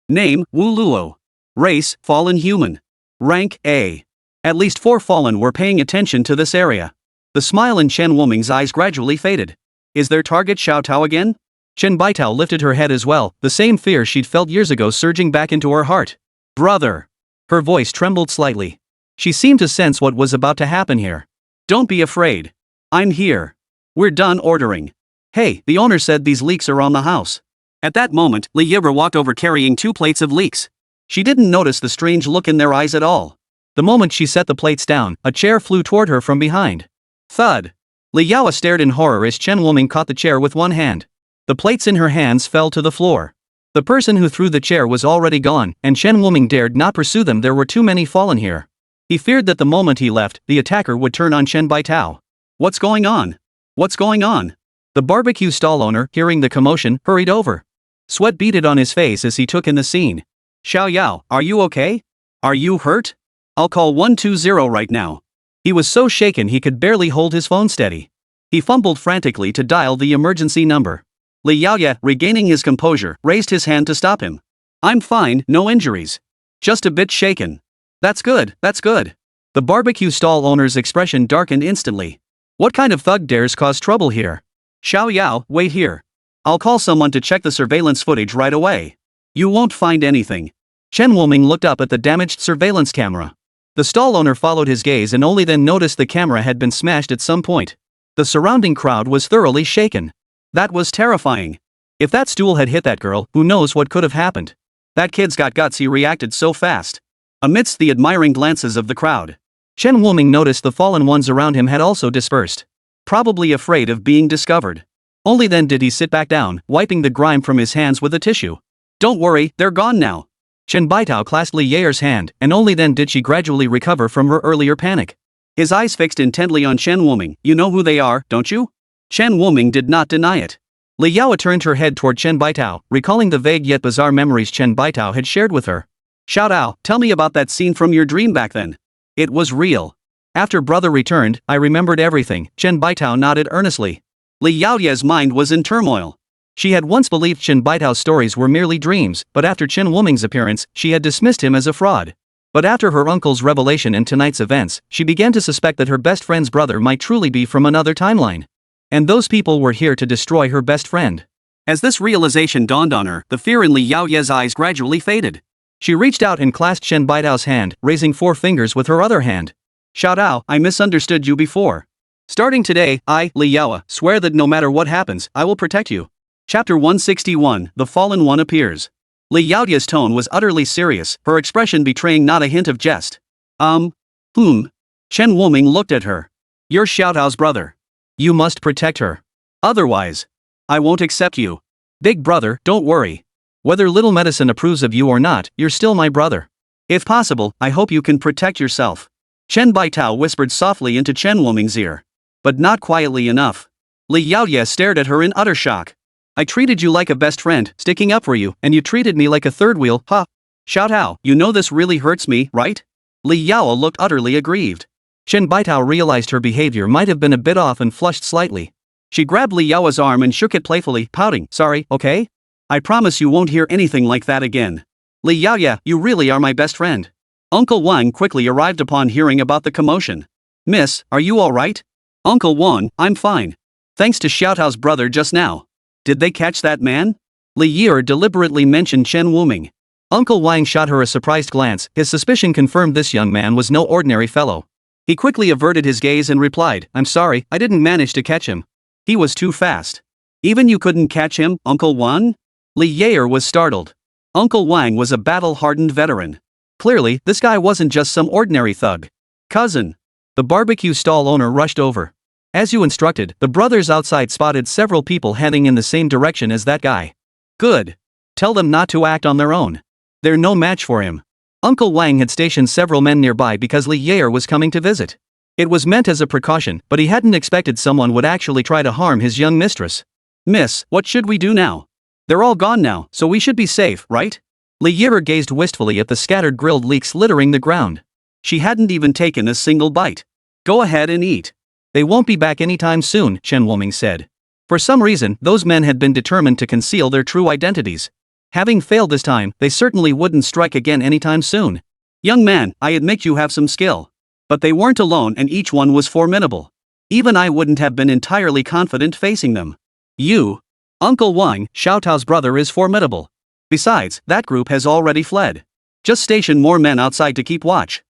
Name, Wu Luo. Race, Fallen Human. Rank, A. At least 4 Fallen were paying attention to this area. The smile in Chen Wuming's eyes gradually faded. Is their target Xiao Tao again? Chen Baitao lifted her head as well, the same fear she'd felt years ago surging back into her heart. "Brother!" Her voice trembled slightly. She seemed to sense what was about to happen here. "Don't be afraid. I'm here. We're done ordering." "Hey, the owner said these leeks are on the house." At that moment, Li Yibra walked over carrying 2 plates of leeks. She didn't notice the strange look in their eyes at all. The moment she set the plates down, a chair flew toward her from behind. Thud. Li Yao stared in horror as Chen Wuming caught the chair with one hand. The plates in her hands fell to the floor. The person who threw the chair was already gone, and Chen Wuming dared not pursue them. There were too many fallen here. He feared that the moment he left, the attacker would turn on Chen Baitao. What's going on? What's going on? The barbecue stall owner, hearing the commotion, hurried over. Sweat beaded on his face as he took in the scene. Xiao Yao, are you okay? Are you hurt? I'll call 120 right now. He was so shaken he could barely hold his phone steady. He fumbled frantically to dial the emergency number. Li Yaoye, regaining his composure, raised his hand to stop him. I'm fine, no injuries. Just a bit shaken. That's good, that's good. The barbecue stall owner's expression darkened instantly. What kind of thug dares cause trouble here? Xiao Yao, wait here. I'll call someone to check the surveillance footage right away. You won't find anything. Chen Wuming looked up at the damaged surveillance camera. The stall owner followed his gaze and only then noticed the camera had been smashed at some point. The surrounding crowd was thoroughly shaken. That was terrifying. If that stool had hit that girl, who knows what could have happened. That kid's got guts, he reacted so fast. Amidst the admiring glances of the crowd, Chen Wuming noticed the fallen ones around him had also dispersed. Probably afraid of being discovered. Only then did he sit back down, wiping the grime from his hands with a tissue. Don't worry, they're gone now. Chen Baitao clasped Li Yao's hand, and only then did she gradually recover from her earlier panic. His eyes fixed intently on Chen Wuming. You know who they are, don't you? Chen Wuming did not deny it. Li Yao turned her head toward Chen Baitao, recalling the vague yet bizarre memories Chen Baitao had shared with her. Xiao Dao, tell me about that scene from your dream back then. It was real. After brother returned, I remembered everything, Chen Baitao nodded earnestly. Li Yaoye's mind was in turmoil. She had once believed Chen Baitao's stories were merely dreams, but after Chen Wuming's appearance, she had dismissed him as a fraud. But after her uncle's revelation and tonight's events, she began to suspect that her best friend's brother might truly be from another timeline. And those people were here to destroy her best friend. As this realization dawned on her, the fear in Li Yaoye's eyes gradually faded. She reached out and clasped Chen Baitao's hand, raising 4 fingers with her other hand. Xiao Dao, I misunderstood you before. Starting today, I, Li Yaoye, swear that no matter what happens, I will protect you. Chapter 161, The Fallen One Appears. Li Yaoye's tone was utterly serious, her expression betraying not a hint of jest. Chen Wuming looked at her. You're Xiao Dao's brother. You must protect her. Otherwise, I won't accept you. Big brother, don't worry. Whether Little Medicine approves of you or not, you're still my brother. If possible, I hope you can protect yourself. Chen Baitao whispered softly into Chen Wuming's ear. But not quietly enough. Li Yaoye stared at her in utter shock. I treated you like a best friend, sticking up for you, and you treated me like a third wheel, ha. Xiao Dao, you know this really hurts me, right? Li Yao looked utterly aggrieved. Chen Baitao realized her behavior might have been a bit off and flushed slightly. She grabbed Li Yao's arm and shook it playfully, pouting, sorry, okay? I promise you won't hear anything like that again. Li Yaoye, you really are my best friend. Uncle Wang quickly arrived upon hearing about the commotion. Miss, are you alright? Uncle Wang, I'm fine. Thanks to Xiao Dao's brother just now. Did they catch that man? Li Yaoye deliberately mentioned Chen Wuming. Uncle Wang shot her a surprised glance, his suspicion confirmed this young man was no ordinary fellow. He quickly averted his gaze and replied, I'm sorry, I didn't manage to catch him. He was too fast. Even you couldn't catch him, Uncle Wang? Li Yaoye was startled. Uncle Wang was a battle-hardened veteran. Clearly, this guy wasn't just some ordinary thug. Cousin. The barbecue stall owner rushed over. As you instructed, the brothers outside spotted several people heading in the same direction as that guy. Good. Tell them not to act on their own. They're no match for him. Uncle Wang had stationed several men nearby because Li Yaoye was coming to visit. It was meant as a precaution, but he hadn't expected someone would actually try to harm his young mistress. Miss, what should we do now? They're all gone now, so we should be safe, right? Li Yaoye gazed wistfully at the scattered grilled leeks littering the ground. She hadn't even taken a single bite. Go ahead and eat. They won't be back anytime soon, Chen Wuming said. For some reason, those men had been determined to conceal their true identities. Having failed this time, they certainly wouldn't strike again anytime soon. Young man, I admit you have some skill. But they weren't alone and each one was formidable. Even I wouldn't have been entirely confident facing them. You, Uncle Wang, Xiao Dao's brother, is formidable. Besides, that group has already fled. Just station more men outside to keep watch.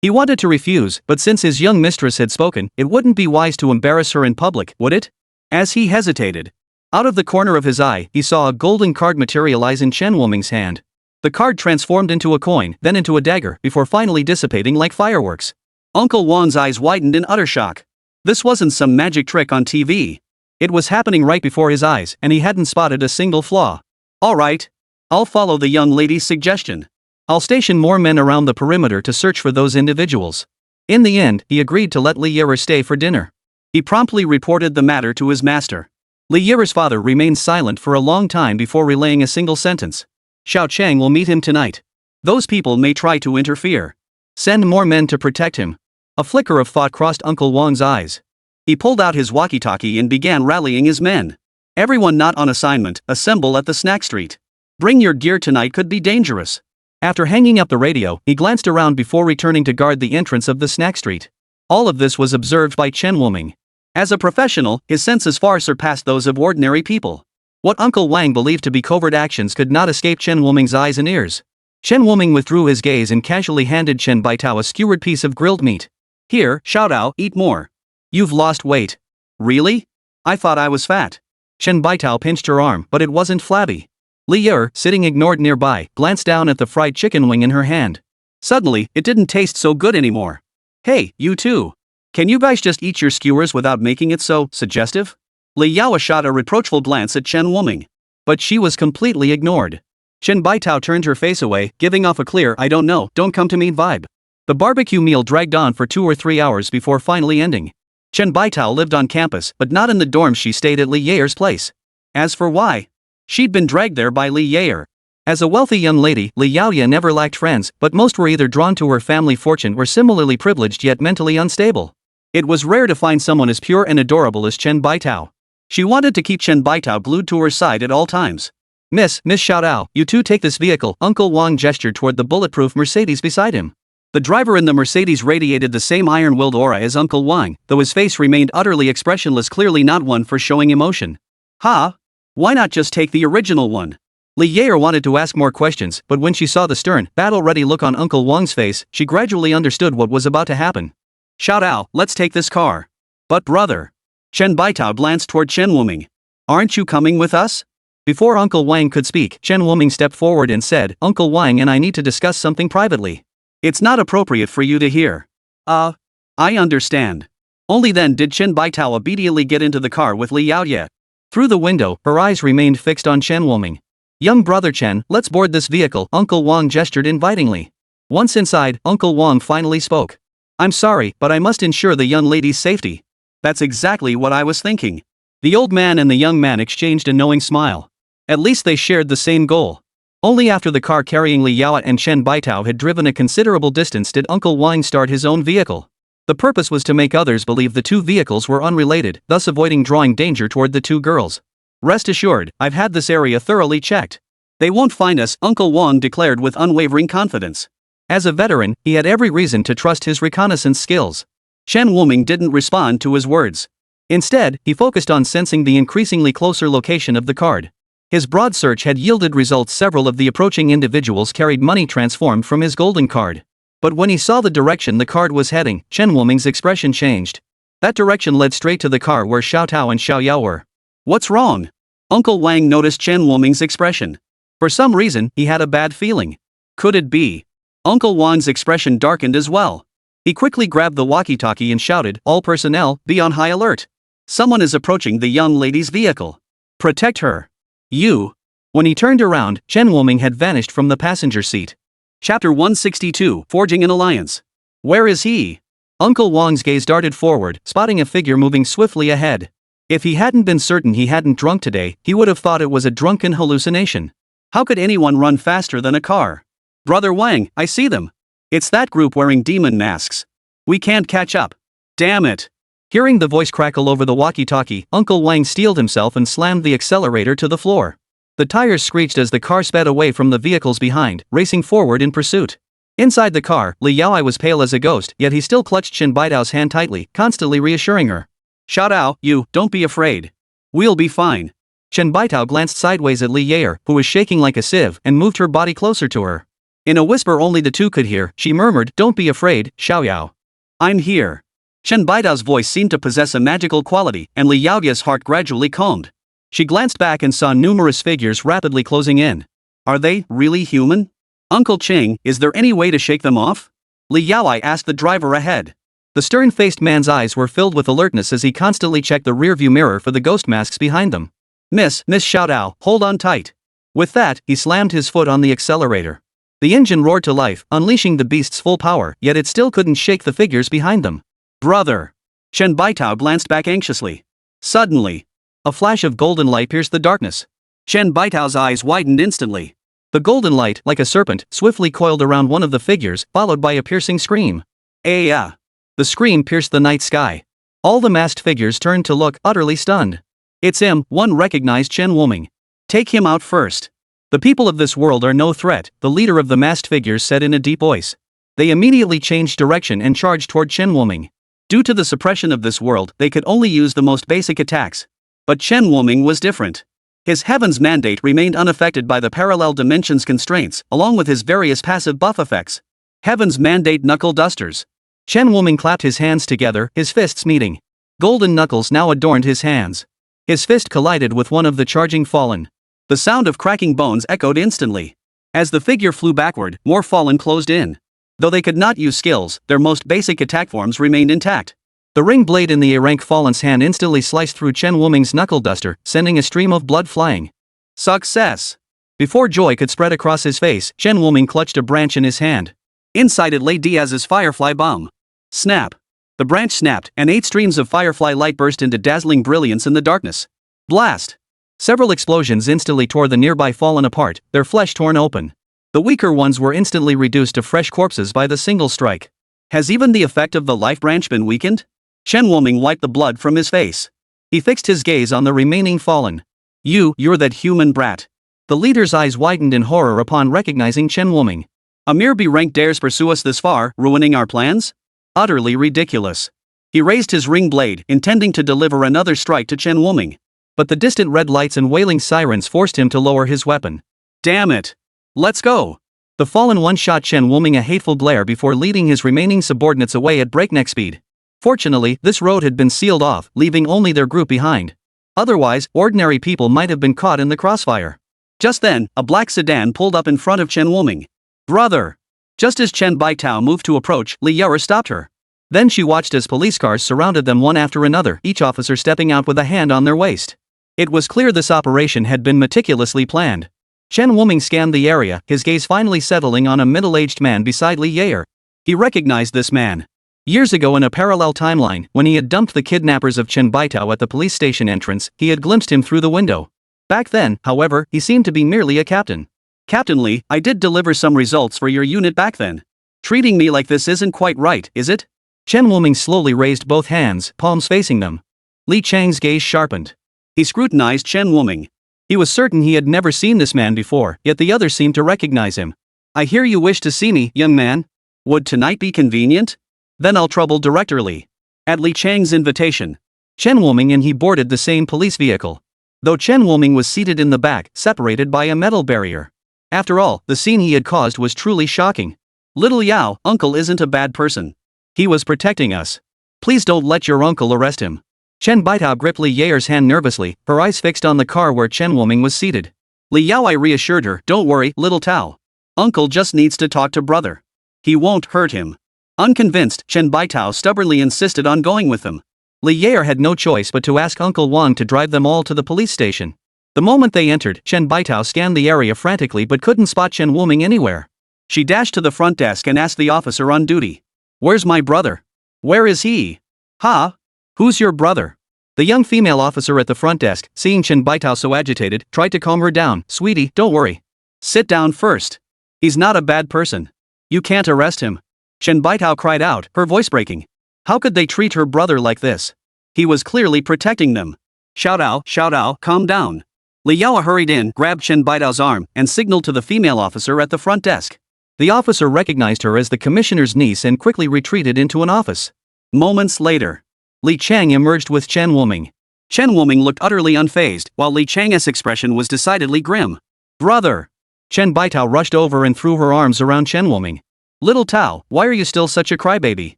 He wanted to refuse, but since his young mistress had spoken, it wouldn't be wise to embarrass her in public, would it? As he hesitated, out of the corner of his eye, he saw a golden card materialize in Chen Wuming's hand. The card transformed into a coin, then into a dagger, before finally dissipating like fireworks. Uncle Wang's eyes widened in utter shock. This wasn't some magic trick on TV. It was happening right before his eyes, and he hadn't spotted a single flaw. Alright. I'll follow the young lady's suggestion. I'll station more men around the perimeter to search for those individuals. In the end, he agreed to let Li Yi'er stay for dinner. He promptly reported the matter to his master. Li Yi'er's father remained silent for a long time before relaying a single sentence. Xiao Chang will meet him tonight. Those people may try to interfere. Send more men to protect him. A flicker of thought crossed Uncle Wang's eyes. He pulled out his walkie-talkie and began rallying his men. Everyone not on assignment, assemble at the snack street. Bring your gear, tonight could be dangerous. After hanging up the radio, he glanced around before returning to guard the entrance of the snack street. All of this was observed by Chen Wuming. As a professional, his senses far surpassed those of ordinary people. What Uncle Wang believed to be covert actions could not escape Chen Wuming's eyes and ears. Chen Wuming withdrew his gaze and casually handed Chen Baitao a skewered piece of grilled meat. Here, Xiaodao, eat more. You've lost weight. Really? I thought I was fat. Chen Baitao pinched her arm, but it wasn't flabby. Li Yi'er, sitting ignored nearby, glanced down at the fried chicken wing in her hand. Suddenly, it didn't taste so good anymore. Hey, you too. Can you guys just eat your skewers without making it so suggestive? Li Yao shot a reproachful glance at Chen Wuming. But she was completely ignored. Chen Baitao turned her face away, giving off a clear "I don't know, don't come to me" vibe. The barbecue meal dragged on for 2 or 3 hours before finally ending. Chen Baitao lived on campus, but not in the dorms. She stayed at Li Yi'er's place. As for why, she'd been dragged there by Li Yi'er. As a wealthy young lady, Li Yaoya never lacked friends, but most were either drawn to her family fortune or similarly privileged yet mentally unstable. It was rare to find someone as pure and adorable as Chen Baitao. She wanted to keep Chen Baitao glued to her side at all times. Miss Xiaodao, you two take this vehicle." Uncle Wang gestured toward the bulletproof Mercedes beside him. The driver in the Mercedes radiated the same iron-willed aura as Uncle Wang, though his face remained utterly expressionless, clearly not one for showing emotion. Ha! Why not just take the original one? Li Yi'er wanted to ask more questions, but when she saw the stern, battle-ready look on Uncle Wang's face, she gradually understood what was about to happen. Xiaodao, let's take this car. But brother. Chen Baitao glanced toward Chen Wuming. Aren't you coming with us? Before Uncle Wang could speak, Chen Wuming stepped forward and said, Uncle Wang and I need to discuss something privately. It's not appropriate for you to hear. I understand. Only then did Chen Baitao obediently get into the car with Li Yaoye. Through the window, her eyes remained fixed on Chen Wuming. Young brother Chen, let's board this vehicle, Uncle Wang gestured invitingly. Once inside, Uncle Wang finally spoke. I'm sorry, but I must ensure the young lady's safety. That's exactly what I was thinking. The old man and the young man exchanged a knowing smile. At least they shared the same goal. Only after the car carrying Li Yao and Chen Baitao had driven a considerable distance did Uncle Wang start his own vehicle. The purpose was to make others believe the two vehicles were unrelated, thus avoiding drawing danger toward the two girls. Rest assured, I've had this area thoroughly checked. They won't find us, Uncle Wang declared with unwavering confidence. As a veteran, he had every reason to trust his reconnaissance skills. Chen Wuming didn't respond to his words. Instead, he focused on sensing the increasingly closer location of the card. His broad search had yielded results. Several of the approaching individuals carried money transformed from his golden card. But when he saw the direction the card was heading, Chen Wuming's expression changed. That direction led straight to the car where Xiao Tao and Xiao Yao were. What's wrong? Uncle Wang noticed Chen Wuming's expression. For some reason, he had a bad feeling. Could it be? Uncle Wang's expression darkened as well. He quickly grabbed the walkie-talkie and shouted, all personnel, be on high alert. Someone is approaching the young lady's vehicle. Protect her. You. When he turned around, Chen Wuming had vanished from the passenger seat. Chapter 162, Forging an Alliance. Where is he? Uncle Wang's gaze darted forward, spotting a figure moving swiftly ahead. If he hadn't been certain he hadn't drunk today, he would have thought it was a drunken hallucination. How could anyone run faster than a car? Brother Wang, I see them. It's that group wearing demon masks. We can't catch up. Damn it. Hearing the voice crackle over the walkie-talkie, Uncle Wang steeled himself and slammed the accelerator to the floor. The tires screeched as the car sped away from the vehicles behind, racing forward in pursuit. Inside the car, Li Yaoi was pale as a ghost, yet he still clutched Chen Baidao's hand tightly, constantly reassuring her. Xiaodao, you, don't be afraid. We'll be fine. Chen Baitao glanced sideways at Li Yaer, who was shaking like a sieve, and moved her body closer to her. In a whisper only the two could hear, she murmured, Don't be afraid, Xiaoyao. I'm here. Chen Baidao's voice seemed to possess a magical quality, and Li Yaoya's heart gradually calmed. She glanced back and saw numerous figures rapidly closing in. Are they really human? Uncle Ching, is there any way to shake them off? Li Yaoi asked the driver ahead. The stern-faced man's eyes were filled with alertness as he constantly checked the rearview mirror for the ghost masks behind them. Miss Xiaodao, hold on tight. With that, he slammed his foot on the accelerator. The engine roared to life, unleashing the beast's full power, yet it still couldn't shake the figures behind them. Brother! Chen Baitao glanced back anxiously. Suddenly, a flash of golden light pierced the darkness. Chen Baitao's eyes widened instantly. The golden light, like a serpent, swiftly coiled around one of the figures, followed by a piercing scream. Ah! The scream pierced the night sky. All the masked figures turned to look, utterly stunned. It's him, one recognized Chen Wuming. Take him out first. The people of this world are no threat, the leader of the masked figures said in a deep voice. They immediately changed direction and charged toward Chen Wuming. Due to the suppression of this world, they could only use the most basic attacks. But Chen Wuming was different. His Heaven's Mandate remained unaffected by the parallel dimensions constraints, along with his various passive buff effects. Heaven's Mandate Knuckle Dusters. Chen Wuming clapped his hands together, his fists meeting. Golden knuckles now adorned his hands. His fist collided with one of the charging fallen. The sound of cracking bones echoed instantly. As the figure flew backward, more fallen closed in. Though they could not use skills, their most basic attack forms remained intact. The ring blade in the A-rank fallen's hand instantly sliced through Chen Wuming's knuckle duster, sending a stream of blood flying. Success! Before joy could spread across his face, Chen Wuming clutched a branch in his hand. Inside it lay Diaz's firefly bomb. Snap! The branch snapped, and 8 streams of firefly light burst into dazzling brilliance in the darkness. Blast! Several explosions instantly tore the nearby fallen apart, their flesh torn open. The weaker ones were instantly reduced to fresh corpses by the single strike. Has even the effect of the life branch been weakened? Chen Wuming wiped the blood from his face. He fixed his gaze on the remaining fallen. You're that human brat. The leader's eyes widened in horror upon recognizing Chen Wuming. A mere B-rank dares pursue us this far, ruining our plans? Utterly ridiculous. He raised his ring blade, intending to deliver another strike to Chen Wuming. But the distant red lights and wailing sirens forced him to lower his weapon. Damn it! Let's go! The fallen one shot Chen Wuming a hateful glare before leading his remaining subordinates away at breakneck speed. Fortunately, this road had been sealed off, leaving only their group behind. Otherwise, ordinary people might have been caught in the crossfire. Just then, a black sedan pulled up in front of Chen Wuming. Brother! Just as Chen Baitao moved to approach, Li Yaoer stopped her. Then she watched as police cars surrounded them one after another, each officer stepping out with a hand on their waist. It was clear this operation had been meticulously planned. Chen Wuming scanned the area, his gaze finally settling on a middle-aged man beside Li Yaoer. He recognized this man. Years ago in a parallel timeline, when he had dumped the kidnappers of Chen Baitao at the police station entrance, he had glimpsed him through the window. Back then, however, he seemed to be merely a captain. Captain Li, I did deliver some results for your unit back then. Treating me like this isn't quite right, is it? Chen Wuming slowly raised both hands, palms facing them. Li Chang's gaze sharpened. He scrutinized Chen Wuming. He was certain he had never seen this man before, yet the others seemed to recognize him. I hear you wish to see me, young man. Would tonight be convenient? Then I'll trouble Director Li. At Li Chang's invitation, Chen Wuming and he boarded the same police vehicle. Though Chen Wuming was seated in the back, separated by a metal barrier. After all, the scene he had caused was truly shocking. Little Yao, uncle isn't a bad person. He was protecting us. Please don't let your uncle arrest him. Chen Baitao gripped Li Yaoer's hand nervously, her eyes fixed on the car where Chen Wuming was seated. Li Yaoer reassured her, don't worry, little Tao. Uncle just needs to talk to brother. He won't hurt him. Unconvinced, Chen Baitao stubbornly insisted on going with them. Li Yaoer had no choice but to ask Uncle Wang to drive them all to the police station. The moment they entered, Chen Baitao scanned the area frantically but couldn't spot Chen Wuming anywhere. She dashed to the front desk and asked the officer on duty. Where's my brother? Where is he? Huh? Who's your brother? The young female officer at the front desk, seeing Chen Baitao so agitated, tried to calm her down. Sweetie, don't worry. Sit down first. He's not a bad person. You can't arrest him. Chen Baitao cried out, her voice breaking. How could they treat her brother like this? He was clearly protecting them. Xiaodao, calm down. Li Yaoer hurried in, grabbed Chen Baitao's arm, and signaled to the female officer at the front desk. The officer recognized her as the commissioner's niece and quickly retreated into an office. Moments later, Li Chang emerged with Chen Wuming. Chen Wuming looked utterly unfazed, while Li Chang's expression was decidedly grim. Brother! Chen Baitao rushed over and threw her arms around Chen Wuming. Little Tao, why are you still such a crybaby?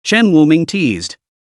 Chen Wuming teased.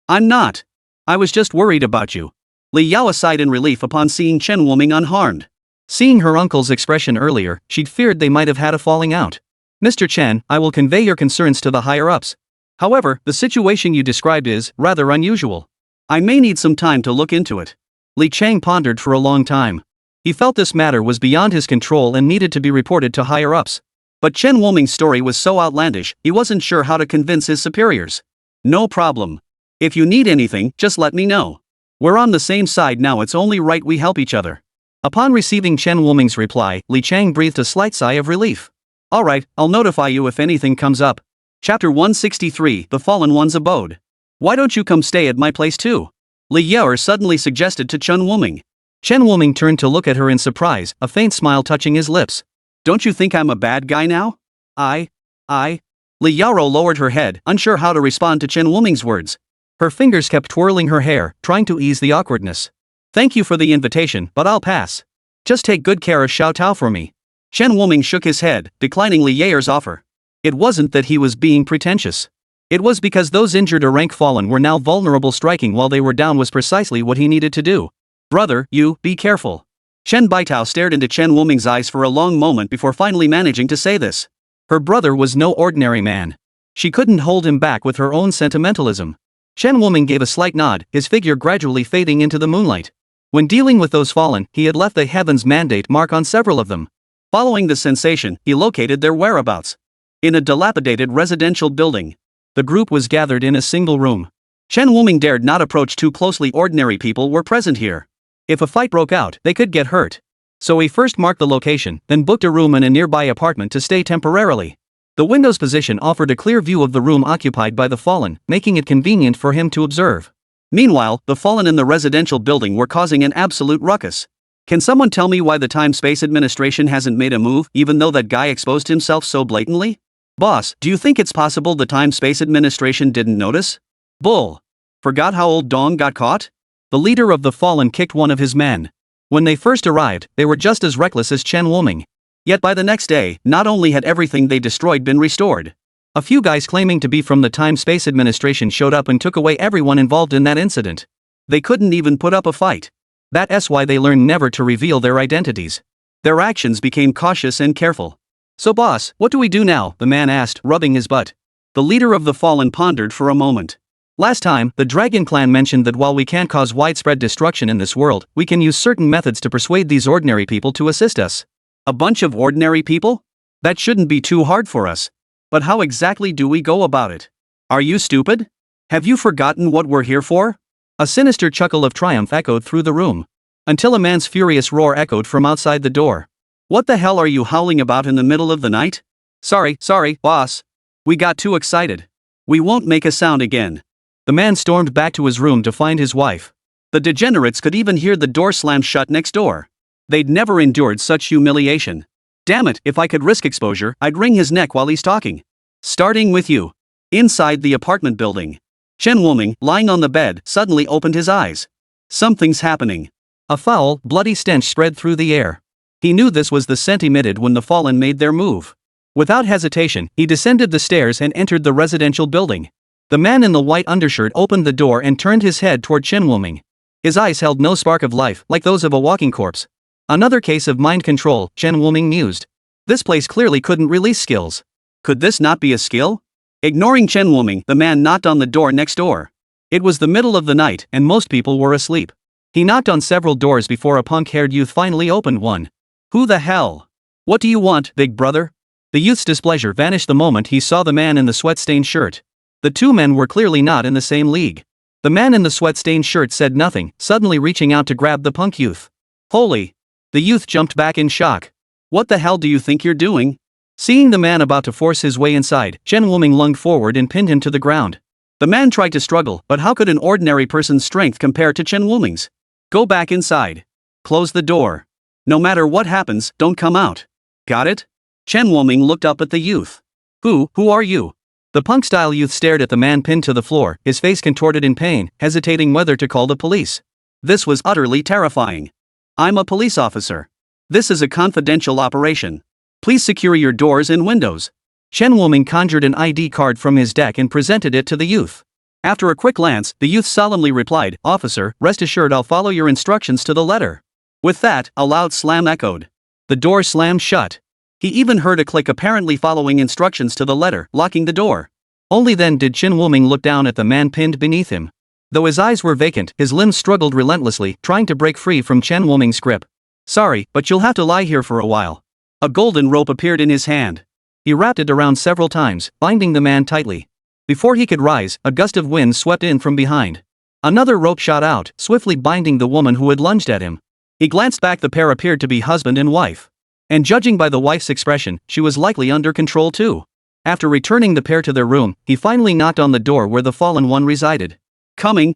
I'm not. I was just worried about you. Li Yaoer sighed in relief upon seeing Chen Wuming unharmed. Seeing her uncle's expression earlier, she'd feared they might have had a falling out. Mr. Chen, I will convey your concerns to the higher-ups. However, the situation you described is rather unusual. I may need some time to look into it. Li Chang pondered for a long time. He felt this matter was beyond his control and needed to be reported to higher-ups. But Chen Wuming's story was so outlandish, he wasn't sure how to convince his superiors. No problem. If you need anything, just let me know. We're on the same side now, it's only right we help each other. Upon receiving Chen Wuming's reply, Li Chang breathed a slight sigh of relief. Alright, I'll notify you if anything comes up. Chapter 163, The Fallen One's Abode. Why don't you come stay at my place too? Li Yao suddenly suggested to Chen Wuming. Chen Wuming turned to look at her in surprise, a faint smile touching his lips. Don't you think I'm a bad guy now? I. Li Yao lowered her head, unsure how to respond to Chen Wuming's words. Her fingers kept twirling her hair, trying to ease the awkwardness. Thank you for the invitation, but I'll pass. Just take good care of Xiao Tao for me. Chen Wuming shook his head, declining Li Yao's offer. It wasn't that he was being pretentious. It was because those injured or rank fallen were now vulnerable. Striking while they were down was precisely what he needed to do. Brother, you, be careful. Chen Baitao stared into Chen Wuming's eyes for a long moment before finally managing to say this. Her brother was no ordinary man. She couldn't hold him back with her own sentimentalism. Chen Wuming gave a slight nod, his figure gradually fading into the moonlight. When dealing with those fallen, he had left the Heaven's Mandate mark on several of them. Following the sensation, he located their whereabouts. In a dilapidated residential building. The group was gathered in a single room. Chen Wuming dared not approach too closely. Ordinary people were present here. If a fight broke out, they could get hurt. So he first marked the location, then booked a room in a nearby apartment to stay temporarily. The window's position offered a clear view of the room occupied by the fallen, making it convenient for him to observe. Meanwhile, the fallen in the residential building were causing an absolute ruckus. Can someone tell me why the Time-Space Administration hasn't made a move, even though that guy exposed himself so blatantly? Boss, do you think it's possible the Time-Space Administration didn't notice? Bull. Forgot how old Dong got caught? The leader of the fallen kicked one of his men. When they first arrived, they were just as reckless as Chen Wuming. Yet by the next day, not only had everything they destroyed been restored. A few guys claiming to be from the Time-Space Administration showed up and took away everyone involved in that incident. They couldn't even put up a fight. That's why they learned never to reveal their identities. Their actions became cautious and careful. So boss, what do we do now? The man asked, rubbing his butt. The leader of the fallen pondered for a moment. Last time, the Dragon Clan mentioned that while we can't cause widespread destruction in this world, we can use certain methods to persuade these ordinary people to assist us. A bunch of ordinary people? That shouldn't be too hard for us. But how exactly do we go about it? Are you stupid? Have you forgotten what we're here for? A sinister chuckle of triumph echoed through the room. Until a man's furious roar echoed from outside the door. What the hell are you howling about in the middle of the night? Sorry, boss. We got too excited. We won't make a sound again. The man stormed back to his room to find his wife. The degenerates could even hear the door slam shut next door. They'd never endured such humiliation. Damn it, if I could risk exposure, I'd wring his neck while he's talking. Starting with you. Inside the apartment building. Chen Wuming, lying on the bed, suddenly opened his eyes. Something's happening. A foul, bloody stench spread through the air. He knew this was the scent emitted when the fallen made their move. Without hesitation, he descended the stairs and entered the residential building. The man in the white undershirt opened the door and turned his head toward Chen Wuming. His eyes held no spark of life, like those of a walking corpse. Another case of mind control, Chen Wuming mused. This place clearly couldn't release skills. Could this not be a skill? Ignoring Chen Wuming, the man knocked on the door next door. It was the middle of the night, and most people were asleep. He knocked on several doors before a punk-haired youth finally opened one. Who the hell? What do you want, big brother? The youth's displeasure vanished the moment he saw the man in the sweat-stained shirt. The two men were clearly not in the same league. The man in the sweat-stained shirt said nothing, suddenly reaching out to grab the punk youth. Holy! The youth jumped back in shock. What the hell do you think you're doing? Seeing the man about to force his way inside, Chen Wuming lunged forward and pinned him to the ground. The man tried to struggle, but how could an ordinary person's strength compare to Chen Wuming's? Go back inside. Close the door. No matter what happens, don't come out. Got it? Chen Wuming looked up at the youth. Who are you? The punk-style youth stared at the man pinned to the floor, his face contorted in pain, hesitating whether to call the police. This was utterly terrifying. I'm a police officer. This is a confidential operation. Please secure your doors and windows. Chen Wuming conjured an ID card from his deck and presented it to the youth. After a quick glance, the youth solemnly replied, Officer, rest assured I'll follow your instructions to the letter. With that, a loud slam echoed. The door slammed shut. He even heard a click apparently following instructions to the letter, locking the door. Only then did Chen Wuming look down at the man pinned beneath him. Though his eyes were vacant, his limbs struggled relentlessly, trying to break free from Chen Wuming's grip. Sorry, but you'll have to lie here for a while. A golden rope appeared in his hand. He wrapped it around several times, binding the man tightly. Before he could rise, a gust of wind swept in from behind. Another rope shot out, swiftly binding the woman who had lunged at him. He glanced back. The pair appeared to be husband and wife. And judging by the wife's expression, she was likely under control too. After returning the pair to their room, he finally knocked on the door where the fallen one resided. Coming.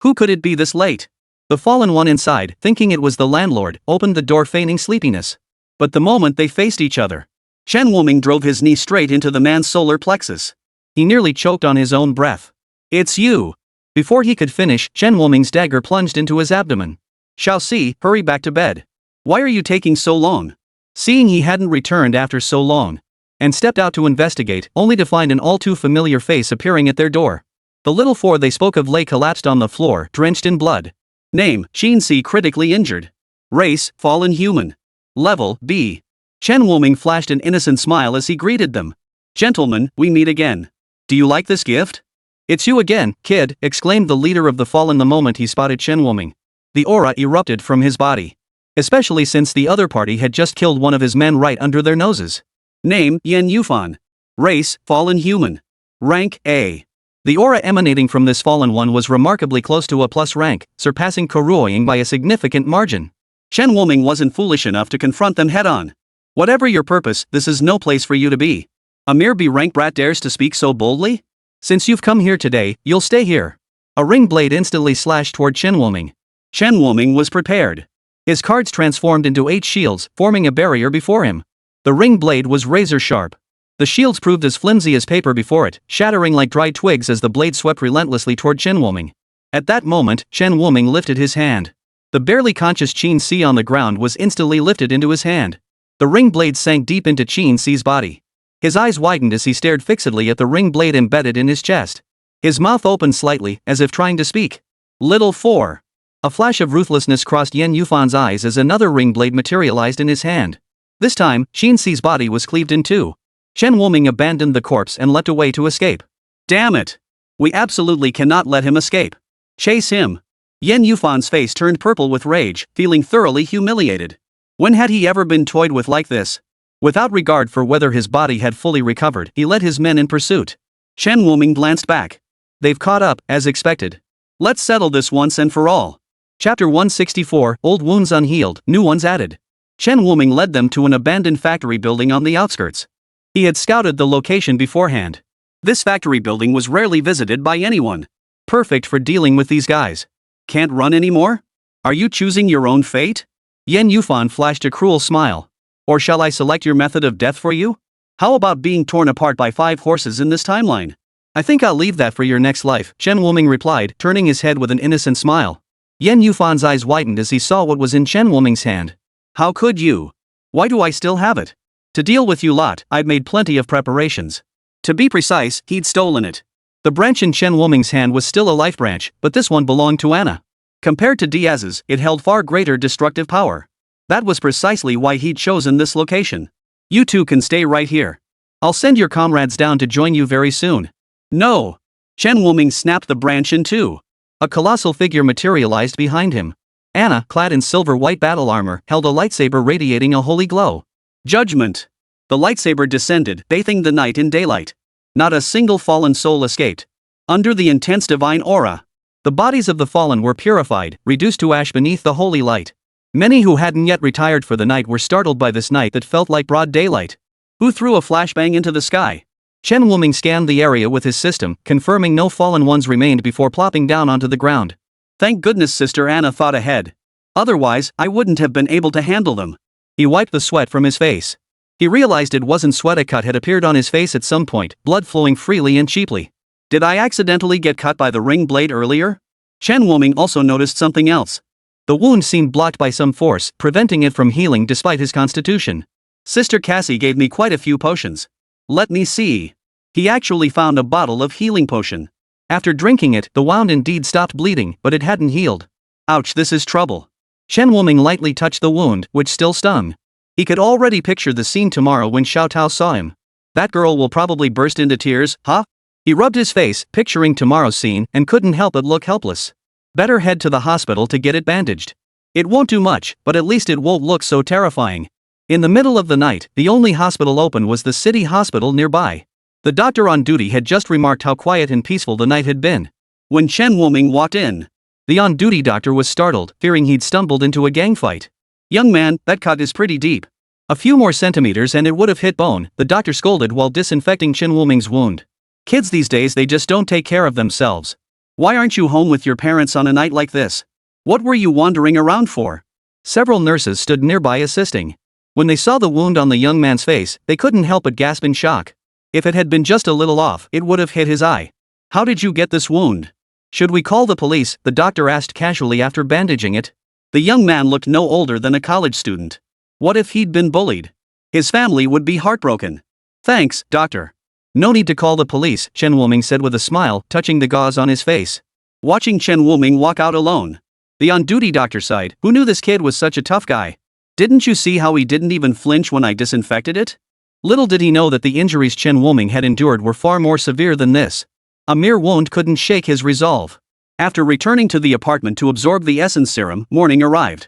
Who could it be this late? The fallen one inside, thinking it was the landlord, opened the door feigning sleepiness. But the moment they faced each other, Chen Wuming drove his knee straight into the man's solar plexus. He nearly choked on his own breath. It's you. Before he could finish, Chen Wuming's dagger plunged into his abdomen. Shall see, hurry back to bed. Why are you taking so long? Seeing he hadn't returned after so long, and stepped out to investigate, only to find an all too familiar face appearing at their door. The little four they spoke of lay collapsed on the floor, drenched in blood. Name, Qin-Si, critically injured. Race, fallen human. Level, B. Chen Wuming flashed an innocent smile as he greeted them. Gentlemen, we meet again. Do you like this gift? It's you again, kid, exclaimed the leader of the fallen the moment he spotted Chen Wuming. The aura erupted from his body. Especially since the other party had just killed one of his men right under their noses. Name, Yen Yufan. Race, fallen human. Rank, A. The aura emanating from this fallen one was remarkably close to a plus rank, surpassing Kuruoying by a significant margin. Chen Wuming wasn't foolish enough to confront them head-on. Whatever your purpose, this is no place for you to be. A mere B-rank brat dares to speak so boldly? Since you've come here today, you'll stay here. A ring blade instantly slashed toward Chen Wuming. Chen Wuming was prepared. His cards transformed into 8 shields, forming a barrier before him. The ring blade was razor sharp. The shields proved as flimsy as paper before it, shattering like dry twigs as the blade swept relentlessly toward Chen Wuming. At that moment, Chen Wuming lifted his hand. The barely conscious Qin-Si on the ground was instantly lifted into his hand. The ring blade sank deep into Qin-Si's body. His eyes widened as he stared fixedly at the ring blade embedded in his chest. His mouth opened slightly, as if trying to speak. Little 4. A flash of ruthlessness crossed Yen Yufan's eyes as another ring blade materialized in his hand. This time, Qin-Si's body was cleaved in two. Chen Wuming abandoned the corpse and leapt away to escape. Damn it! We absolutely cannot let him escape. Chase him. Yen Yufan's face turned purple with rage, feeling thoroughly humiliated. When had he ever been toyed with like this? Without regard for whether his body had fully recovered, he led his men in pursuit. Chen Wuming glanced back. They've caught up, as expected. Let's settle this once and for all. Chapter 164, Old Wounds Unhealed, New Ones Added. Chen Wuming led them to an abandoned factory building on the outskirts. He had scouted the location beforehand. This factory building was rarely visited by anyone. Perfect for dealing with these guys. Can't run anymore? Are you choosing your own fate? Yen Yufan flashed a cruel smile. Or shall I select your method of death for you? How about being torn apart by 5 horses in this timeline? I think I'll leave that for your next life, Chen Wuming replied, turning his head with an innocent smile. Yen Yufan's eyes widened as he saw what was in Chen Wuming's hand. How could you? Why do I still have it? To deal with you lot, I'd made plenty of preparations. To be precise, he'd stolen it. The branch in Chen Wuming's hand was still a life branch, but this one belonged to Anna. Compared to Diaz's, it held far greater destructive power. That was precisely why he'd chosen this location. You two can stay right here. I'll send your comrades down to join you very soon. No! Chen Wuming snapped the branch in two. A colossal figure materialized behind him. Anna, clad in silver-white battle armor, held a lightsaber radiating a holy glow. Judgment! The lightsaber descended, bathing the night in daylight. Not a single fallen soul escaped. Under the intense divine aura, the bodies of the fallen were purified, reduced to ash beneath the holy light. Many who hadn't yet retired for the night were startled by this night that felt like broad daylight. Who threw a flashbang into the sky? Chen Wuming scanned the area with his system, confirming no fallen ones remained before plopping down onto the ground. Thank goodness Sister Anna thought ahead. Otherwise, I wouldn't have been able to handle them. He wiped the sweat from his face. He realized it wasn't sweat. A cut had appeared on his face at some point, blood flowing freely and cheaply. Did I accidentally get cut by the ring blade earlier? Chen Wuming also noticed something else. The wound seemed blocked by some force, preventing it from healing despite his constitution. Sister Cassie gave me quite a few potions. Let me see. He actually found a bottle of healing potion. After drinking it, the wound indeed stopped bleeding, but it hadn't healed. Ouch, this is trouble. Chen Wuming lightly touched the wound, which still stung. He could already picture the scene tomorrow when Xiao Tao saw him. That girl will probably burst into tears, huh? He rubbed his face, picturing tomorrow's scene, and couldn't help but look helpless. Better head to the hospital to get it bandaged. It won't do much, but at least it won't look so terrifying. In the middle of the night, the only hospital open was the city hospital nearby. The doctor on duty had just remarked how quiet and peaceful the night had been. When Chen Wuming walked in, the on-duty doctor was startled, fearing he'd stumbled into a gang fight. "Young man, that cut is pretty deep. A few more centimeters and it would have hit bone," the doctor scolded while disinfecting Chen Wuming's wound. "Kids these days, they just don't take care of themselves. Why aren't you home with your parents on a night like this? What were you wandering around for?" Several nurses stood nearby assisting. When they saw the wound on the young man's face, they couldn't help but gasp in shock. If it had been just a little off, it would have hit his eye. "How did you get this wound? Should we call the police?" the doctor asked casually after bandaging it. The young man looked no older than a college student. What if he'd been bullied? His family would be heartbroken. "Thanks, doctor. No need to call the police," Chen Wuming said with a smile, touching the gauze on his face. Watching Chen Wuming walk out alone, the on-duty doctor sighed. Who knew this kid was such a tough guy? "Didn't you see how he didn't even flinch when I disinfected it?" Little did he know that the injuries Chen Wuming had endured were far more severe than this. A mere wound couldn't shake his resolve. After returning to the apartment to absorb the essence serum, morning arrived.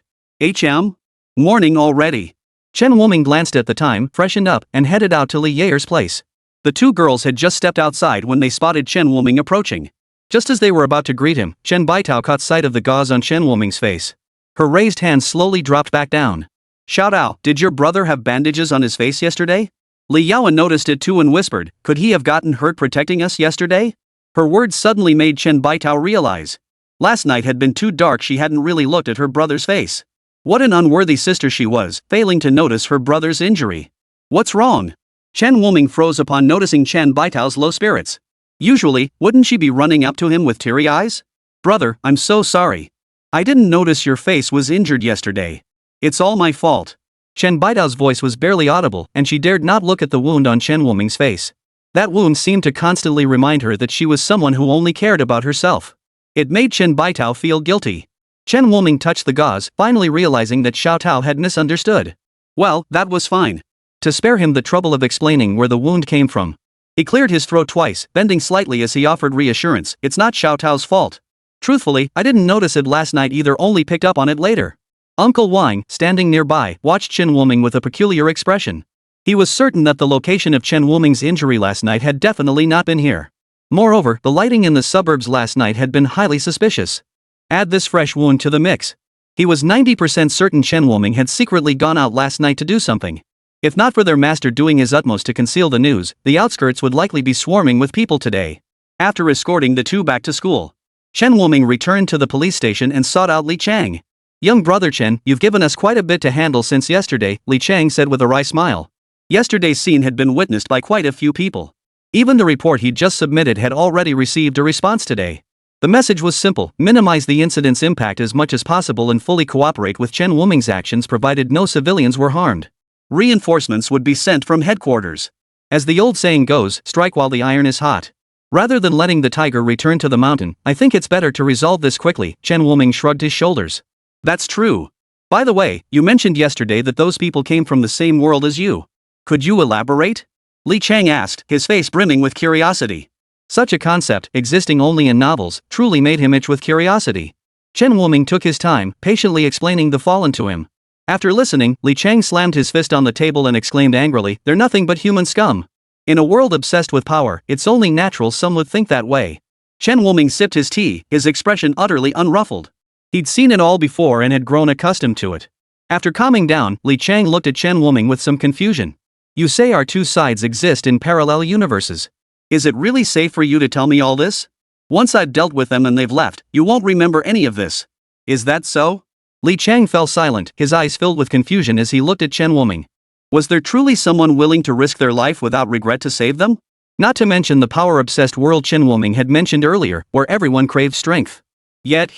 Morning already. Chen Wuming glanced at the time, freshened up, and headed out to Li Yair's place. The two girls had just stepped outside when they spotted Chen Wuming approaching. Just as they were about to greet him, Chen Baitao caught sight of the gauze on Chen Wuming's face. Her raised hand slowly dropped back down. "Xiaotao, did your brother have bandages on his face yesterday?" Li Yaoan noticed it too and whispered, "Could he have gotten hurt protecting us yesterday?" Her words suddenly made Chen Baitao realize. Last night had been too dark, she hadn't really looked at her brother's face. What an unworthy sister she was, failing to notice her brother's injury. "What's wrong?" Chen Wuming froze upon noticing Chen Baitao's low spirits. Usually, wouldn't she be running up to him with teary eyes? "Brother, I'm so sorry. I didn't notice your face was injured yesterday. It's all my fault." Chen Baitao's voice was barely audible, and she dared not look at the wound on Chen Wuming's face. That wound seemed to constantly remind her that she was someone who only cared about herself. It made Chen Baitao feel guilty. Chen Wuming touched the gauze, finally realizing that Xiaotao had misunderstood. Well, that was fine. To spare him the trouble of explaining where the wound came from, he cleared his throat twice, bending slightly as he offered reassurance. "It's not Xiaotao's fault. Truthfully, I didn't notice it last night either, only picked up on it later." Uncle Wang, standing nearby, watched Chen Wuming with a peculiar expression. He was certain that the location of Chen Wuming's injury last night had definitely not been here. Moreover, the lighting in the suburbs last night had been highly suspicious. Add this fresh wound to the mix. He was 90% certain Chen Wuming had secretly gone out last night to do something. If not for their master doing his utmost to conceal the news, the outskirts would likely be swarming with people today. After escorting the two back to school, Chen Wuming returned to the police station and sought out Li Chang. "Young brother Chen, you've given us quite a bit to handle since yesterday," Li Chang said with a wry smile. Yesterday's scene had been witnessed by quite a few people. Even the report he'd just submitted had already received a response today. The message was simple: minimize the incident's impact as much as possible and fully cooperate with Chen Wuming's actions provided no civilians were harmed. Reinforcements would be sent from headquarters. As the old saying goes, strike while the iron is hot. Rather than letting the tiger return to the mountain, I think it's better to resolve this quickly. Chen Wuming shrugged his shoulders. "That's true. By the way, you mentioned yesterday that those people came from the same world as you. Could you elaborate?" Li Chang asked, his face brimming with curiosity. Such a concept, existing only in novels, truly made him itch with curiosity. Chen Wuming took his time, patiently explaining the fallen to him. After listening, Li Chang slammed his fist on the table and exclaimed angrily, "They're nothing but human scum. In a world obsessed with power, it's only natural some would think that way." Chen Wuming sipped his tea, his expression utterly unruffled. He'd seen it all before and had grown accustomed to it. After calming down, Li Chang looked at Chen Wuming with some confusion. "You say our two sides exist in parallel universes. Is it really safe for you to tell me all this? Once I've dealt with them and they've left, you won't remember any of this. Is that so?" Li Chang fell silent, his eyes filled with confusion as he looked at Chen Wuming. Was there truly someone willing to risk their life without regret to save them? Not to mention the power-obsessed world Chen Wuming had mentioned earlier, where everyone craved strength. Yet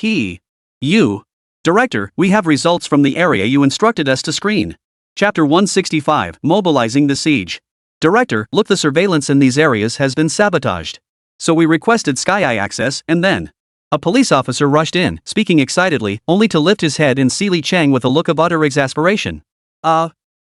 Director, we have results from the area you instructed us to screen. Chapter 165, Mobilizing the Siege. Director, look, the surveillance in these areas has been sabotaged. So we requested Sky Eye access, and then a police officer rushed in, speaking excitedly, only to lift his head and see Li Chang with a look of utter exasperation.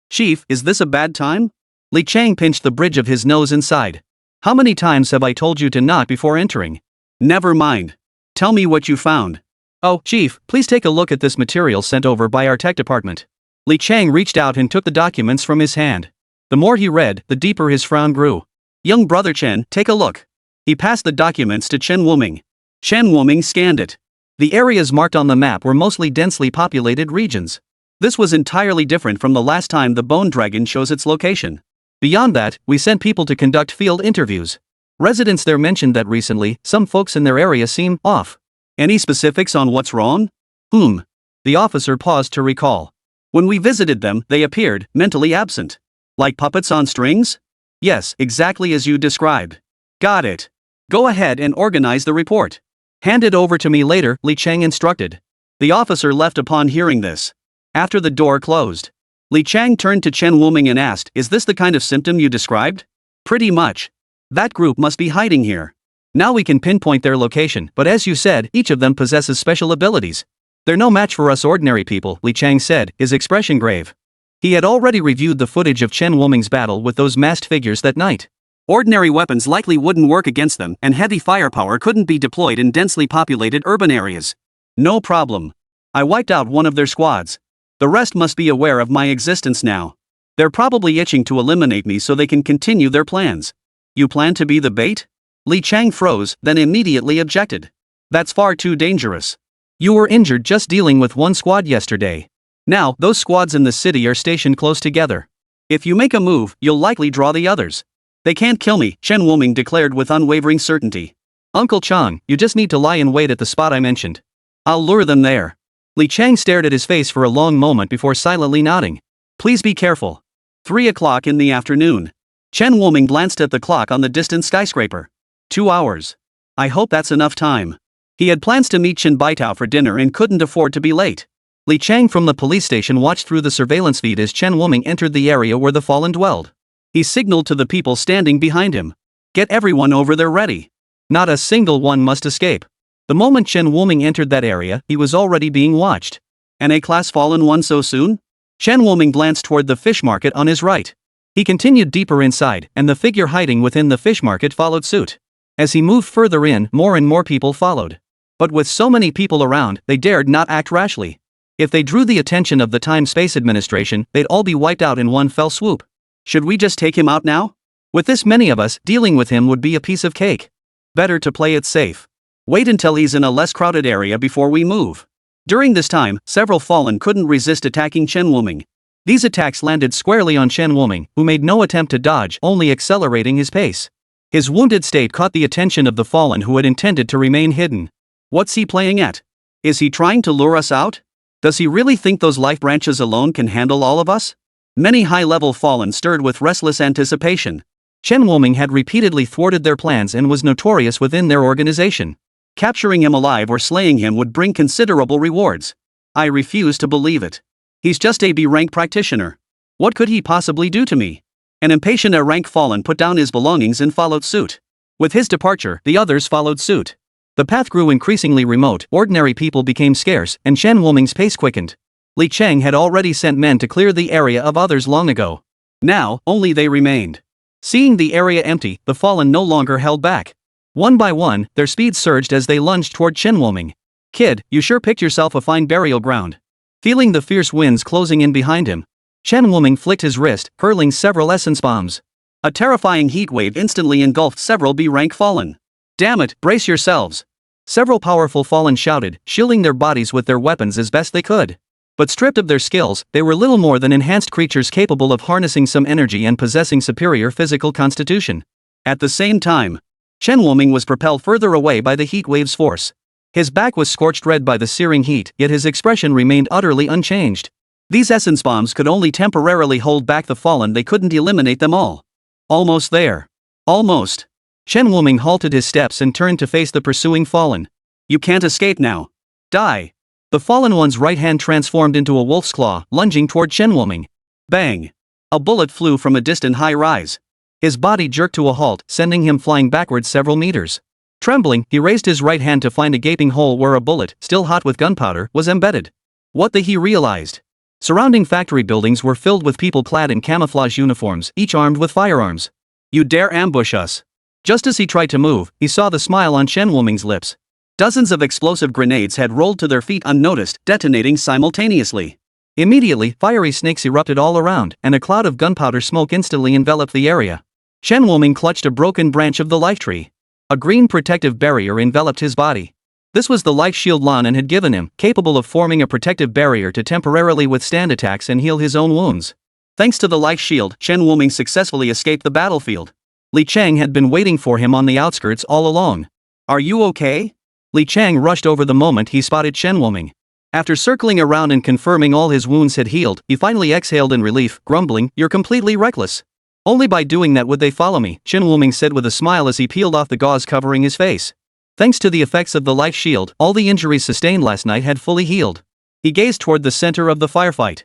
Chief, is this a bad time? Li Chang pinched the bridge of his nose and sighed. How many times have I told you to knock before entering? Never mind. Tell me what you found. Oh, Chief, please take a look at this material sent over by our tech department. Li Chang reached out and took the documents from his hand. The more he read, the deeper his frown grew. Young brother Chen, take a look. He passed the documents to Chen Wuming. Chen Wuming scanned it. The areas marked on the map were mostly densely populated regions. This was entirely different from the last time the Bone Dragon shows its location. Beyond that, we sent people to conduct field interviews. Residents there mentioned that recently, some folks in their area seem off. Any specifics on what's wrong? The officer paused to recall. When we visited them, they appeared mentally absent. Like puppets on strings? Yes, exactly as you described. Got it. Go ahead and organize the report. Hand it over to me later, Li Chang instructed. The officer left upon hearing this. After the door closed, Li Chang turned to Chen Wuming and asked, is this the kind of symptom you described? Pretty much. That group must be hiding here. Now we can pinpoint their location, but as you said, each of them possesses special abilities. They're no match for us ordinary people, Li Chang said, his expression grave. He had already reviewed the footage of Chen Wuming's battle with those masked figures that night. Ordinary weapons likely wouldn't work against them, and heavy firepower couldn't be deployed in densely populated urban areas. No problem. I wiped out one of their squads. The rest must be aware of my existence now. They're probably itching to eliminate me so they can continue their plans. You plan to be the bait? Li Chang froze, then immediately objected. That's far too dangerous. You were injured just dealing with one squad yesterday. Now, those squads in the city are stationed close together. If you make a move, you'll likely draw the others. They can't kill me, Chen Wuming declared with unwavering certainty. Uncle Chang, you just need to lie in wait at the spot I mentioned. I'll lure them there. Li Chang stared at his face for a long moment before silently nodding. Please be careful. 3 o'clock in the afternoon. Chen Wuming glanced at the clock on the distant skyscraper. 2 hours. I hope that's enough time. He had plans to meet Chen Baitao for dinner and couldn't afford to be late. Li Chang from the police station watched through the surveillance feed as Chen Wuming entered the area where the fallen dwelled. He signaled to the people standing behind him. Get everyone over there ready. Not a single one must escape. The moment Chen Wuming entered that area, he was already being watched. An A-class fallen one so soon? Chen Wuming glanced toward the fish market on his right. He continued deeper inside, and the figure hiding within the fish market followed suit. As he moved further in, more and more people followed. But with so many people around, they dared not act rashly. If they drew the attention of the Time-Space Administration, they'd all be wiped out in one fell swoop. Should we just take him out now? With this many of us, dealing with him would be a piece of cake. Better to play it safe. Wait until he's in a less crowded area before we move. During this time, several fallen couldn't resist attacking Chen Wuming. These attacks landed squarely on Chen Wuming, who made no attempt to dodge, only accelerating his pace. His wounded state caught the attention of the fallen who had intended to remain hidden. What's he playing at? Is he trying to lure us out? Does he really think those life branches alone can handle all of us? Many high-level fallen stirred with restless anticipation. Chen Wuming had repeatedly thwarted their plans and was notorious within their organization. Capturing him alive or slaying him would bring considerable rewards. I refuse to believe it. He's just a B-rank practitioner. What could he possibly do to me? An impatient A-rank fallen put down his belongings and followed suit. With his departure, the others followed suit. The path grew increasingly remote, ordinary people became scarce, and Chen Wuming's pace quickened. Li Chang had already sent men to clear the area of others long ago. Now, only they remained. Seeing the area empty, the fallen no longer held back. One by one, their speed surged as they lunged toward Chen Wuming. Kid, you sure picked yourself a fine burial ground. Feeling the fierce winds closing in behind him, Chen Wuming flicked his wrist, hurling several essence bombs. A terrifying heat wave instantly engulfed several B-rank fallen. Damn it, brace yourselves. Several powerful fallen shouted, shielding their bodies with their weapons as best they could. But stripped of their skills, they were little more than enhanced creatures capable of harnessing some energy and possessing superior physical constitution. At the same time, Chen Wuming was propelled further away by the heat wave's force. His back was scorched red by the searing heat, yet his expression remained utterly unchanged. These essence bombs could only temporarily hold back the fallen, they couldn't eliminate them all. Almost there. Almost. Chen Wuming halted his steps and turned to face the pursuing fallen. You can't escape now. Die. The fallen one's right hand transformed into a wolf's claw, lunging toward Chen Wuming. Bang. A bullet flew from a distant high rise. His body jerked to a halt, sending him flying backwards several meters. Trembling, he raised his right hand to find a gaping hole where a bullet, still hot with gunpowder, was embedded. What the he realized. Surrounding factory buildings were filled with people clad in camouflage uniforms, each armed with firearms. You dare ambush us? Just as he tried to move, he saw the smile on Chen Wuming's lips. Dozens of explosive grenades had rolled to their feet unnoticed, detonating simultaneously. Immediately, fiery snakes erupted all around, and a cloud of gunpowder smoke instantly enveloped the area. Chen Wuming clutched a broken branch of the life tree. A green protective barrier enveloped his body. This was the life shield Lan had given him, capable of forming a protective barrier to temporarily withstand attacks and heal his own wounds. Thanks to the life shield, Chen Wuming successfully escaped the battlefield. Li Chang had been waiting for him on the outskirts all along. Are you okay? Li Chang rushed over the moment he spotted Chen Wuming. After circling around and confirming all his wounds had healed, he finally exhaled in relief, grumbling, "You're completely reckless." "Only by doing that would they follow me," Chen Wuming said with a smile as he peeled off the gauze covering his face. Thanks to the effects of the life shield, all the injuries sustained last night had fully healed. He gazed toward the center of the firefight.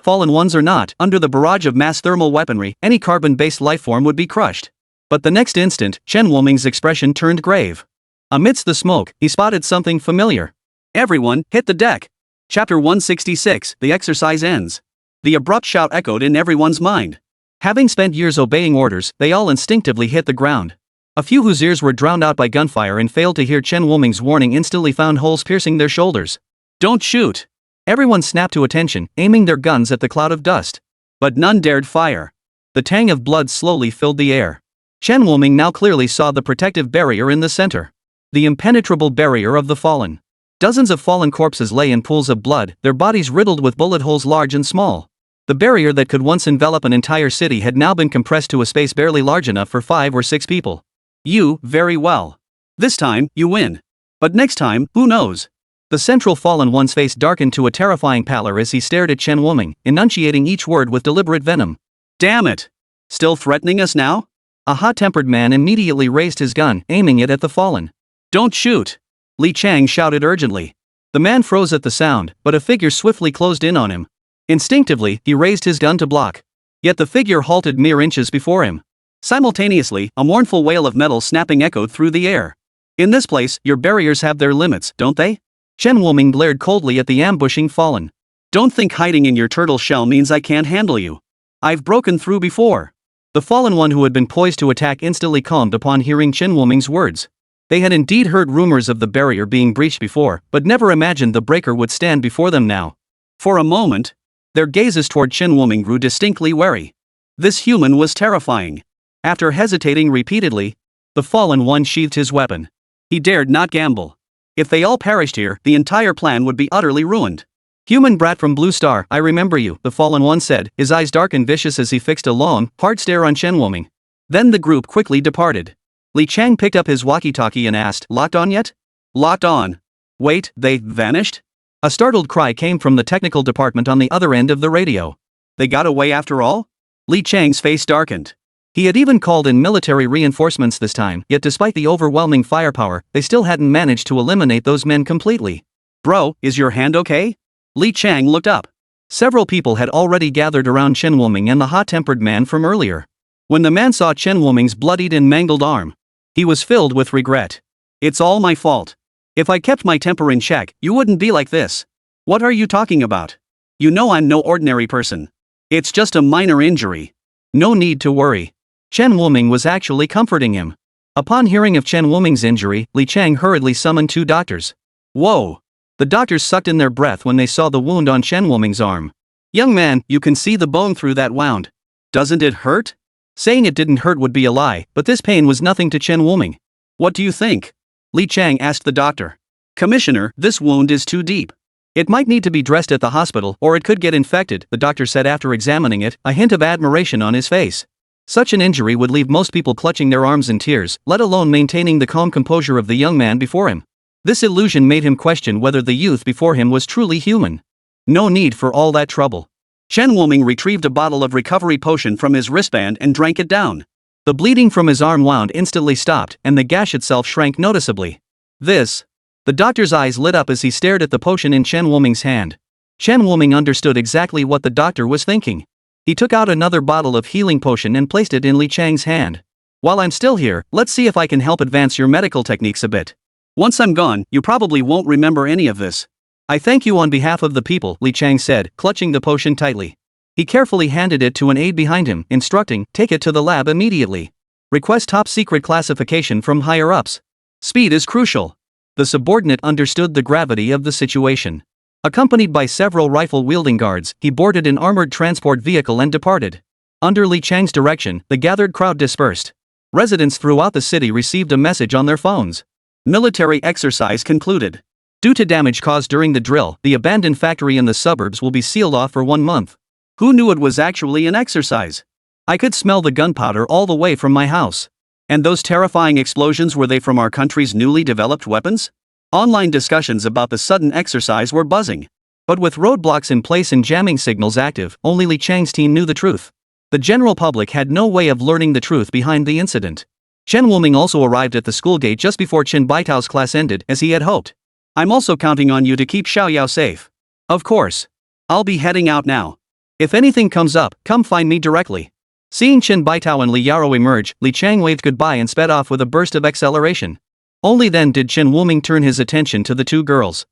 Fallen ones or not, under the barrage of mass thermal weaponry, any carbon-based lifeform would be crushed. But the next instant, Chen Wuming's expression turned grave. Amidst the smoke, he spotted something familiar. "Everyone, hit the deck!" Chapter 166, The Exercise Ends. The abrupt shout echoed in everyone's mind. Having spent years obeying orders, they all instinctively hit the ground. A few whose ears were drowned out by gunfire and failed to hear Chen Wuming's warning instantly found holes piercing their shoulders. "Don't shoot!" Everyone snapped to attention, aiming their guns at the cloud of dust. But none dared fire. The tang of blood slowly filled the air. Chen Wuming now clearly saw the protective barrier in the center. The impenetrable barrier of the fallen. Dozens of fallen corpses lay in pools of blood, their bodies riddled with bullet holes large and small. The barrier that could once envelop an entire city had now been compressed to a space barely large enough for 5 or 6 people. You, very well. This time, you win. But next time, who knows? The central fallen one's face darkened to a terrifying pallor as he stared at Chen Wuming, enunciating each word with deliberate venom. "Damn it! Still threatening us now?" A hot-tempered man immediately raised his gun, aiming it at the fallen. "Don't shoot!" Li Chang shouted urgently. The man froze at the sound, but a figure swiftly closed in on him. Instinctively, he raised his gun to block. Yet the figure halted mere inches before him. Simultaneously, a mournful wail of metal snapping echoed through the air. "In this place, your barriers have their limits, don't they?" Chen Wuming glared coldly at the ambushing fallen. "Don't think hiding in your turtle shell means I can't handle you. I've broken through before." The fallen one who had been poised to attack instantly calmed upon hearing Chen Wuming's words. They had indeed heard rumors of the barrier being breached before, but never imagined the breaker would stand before them now. For a moment, their gazes toward Chen Wuming grew distinctly wary. This human was terrifying. After hesitating repeatedly, the fallen one sheathed his weapon. He dared not gamble. If they all perished here, the entire plan would be utterly ruined. "Human brat from Blue Star, I remember you," the fallen one said, his eyes dark and vicious as he fixed a long, hard stare on Chen Wuming. Then the group quickly departed. Li Chang picked up his walkie-talkie and asked, "Locked on yet?" "Locked on." "Wait, they vanished?" A startled cry came from the technical department on the other end of the radio. "They got away after all?" Li Chang's face darkened. He had even called in military reinforcements this time, yet despite the overwhelming firepower, they still hadn't managed to eliminate those men completely. "Bro, is your hand okay?" Li Chang looked up. Several people had already gathered around Chen Wuming and the hot-tempered man from earlier. When the man saw Chen Wuming's bloodied and mangled arm, he was filled with regret. "It's all my fault. If I kept my temper in check, you wouldn't be like this." "What are you talking about? You know I'm no ordinary person. It's just a minor injury." "No need to worry." Chen Wuming was actually comforting him. Upon hearing of Chen Wuming's injury, Li Chang hurriedly summoned 2 doctors. Whoa! The doctors sucked in their breath when they saw the wound on Chen Wuming's arm. "Young man, you can see the bone through that wound. Doesn't it hurt?" Saying it didn't hurt would be a lie, but this pain was nothing to Chen Wuming. "What do you think?" Li Chang asked the doctor. "Commissioner, this wound is too deep. It might need to be dressed at the hospital or it could get infected," the doctor said after examining it, a hint of admiration on his face. Such an injury would leave most people clutching their arms in tears, let alone maintaining the calm composure of the young man before him. This illusion made him question whether the youth before him was truly human. No need for all that trouble. Chen Wuming retrieved a bottle of recovery potion from his wristband and drank it down. The bleeding from his arm wound instantly stopped, and the gash itself shrank noticeably. The doctor's eyes lit up as he stared at the potion in Chen Wuming's hand. Chen Wuming understood exactly what the doctor was thinking. He took out another bottle of healing potion and placed it in Li Chang's hand. "While I'm still here, let's see if I can help advance your medical techniques a bit. Once I'm gone, you probably won't remember any of this." I thank you on behalf of the people, Li Chang said, clutching the potion tightly. He carefully handed it to an aide behind him, instructing, take it to the lab immediately. Request top secret classification from higher ups. Speed is crucial. The subordinate understood the gravity of the situation. Accompanied by several rifle-wielding guards, he boarded an armored transport vehicle and departed. Under Li Chang's direction, the gathered crowd dispersed. Residents throughout the city received a message on their phones. Military exercise concluded. Due to damage caused during the drill, the abandoned factory in the suburbs will be sealed off for 1 month. Who knew it was actually an exercise? I could smell the gunpowder all the way from my house. And those terrifying explosions, were they from our country's newly developed weapons? Online discussions about the sudden exercise were buzzing. But with roadblocks in place and jamming signals active, only Li Chang's team knew the truth. The general public had no way of learning the truth behind the incident. Chen Wuming also arrived at the school gate just before Chen Baitao's class ended, as he had hoped. I'm also counting on you to keep Xiaoyao safe. Of course. I'll be heading out now. If anything comes up, come find me directly. Seeing Chen Baitao and Li Yaro emerge, Li Chang waved goodbye and sped off with a burst of acceleration. Only then did Chen Wuming turn his attention to the two girls.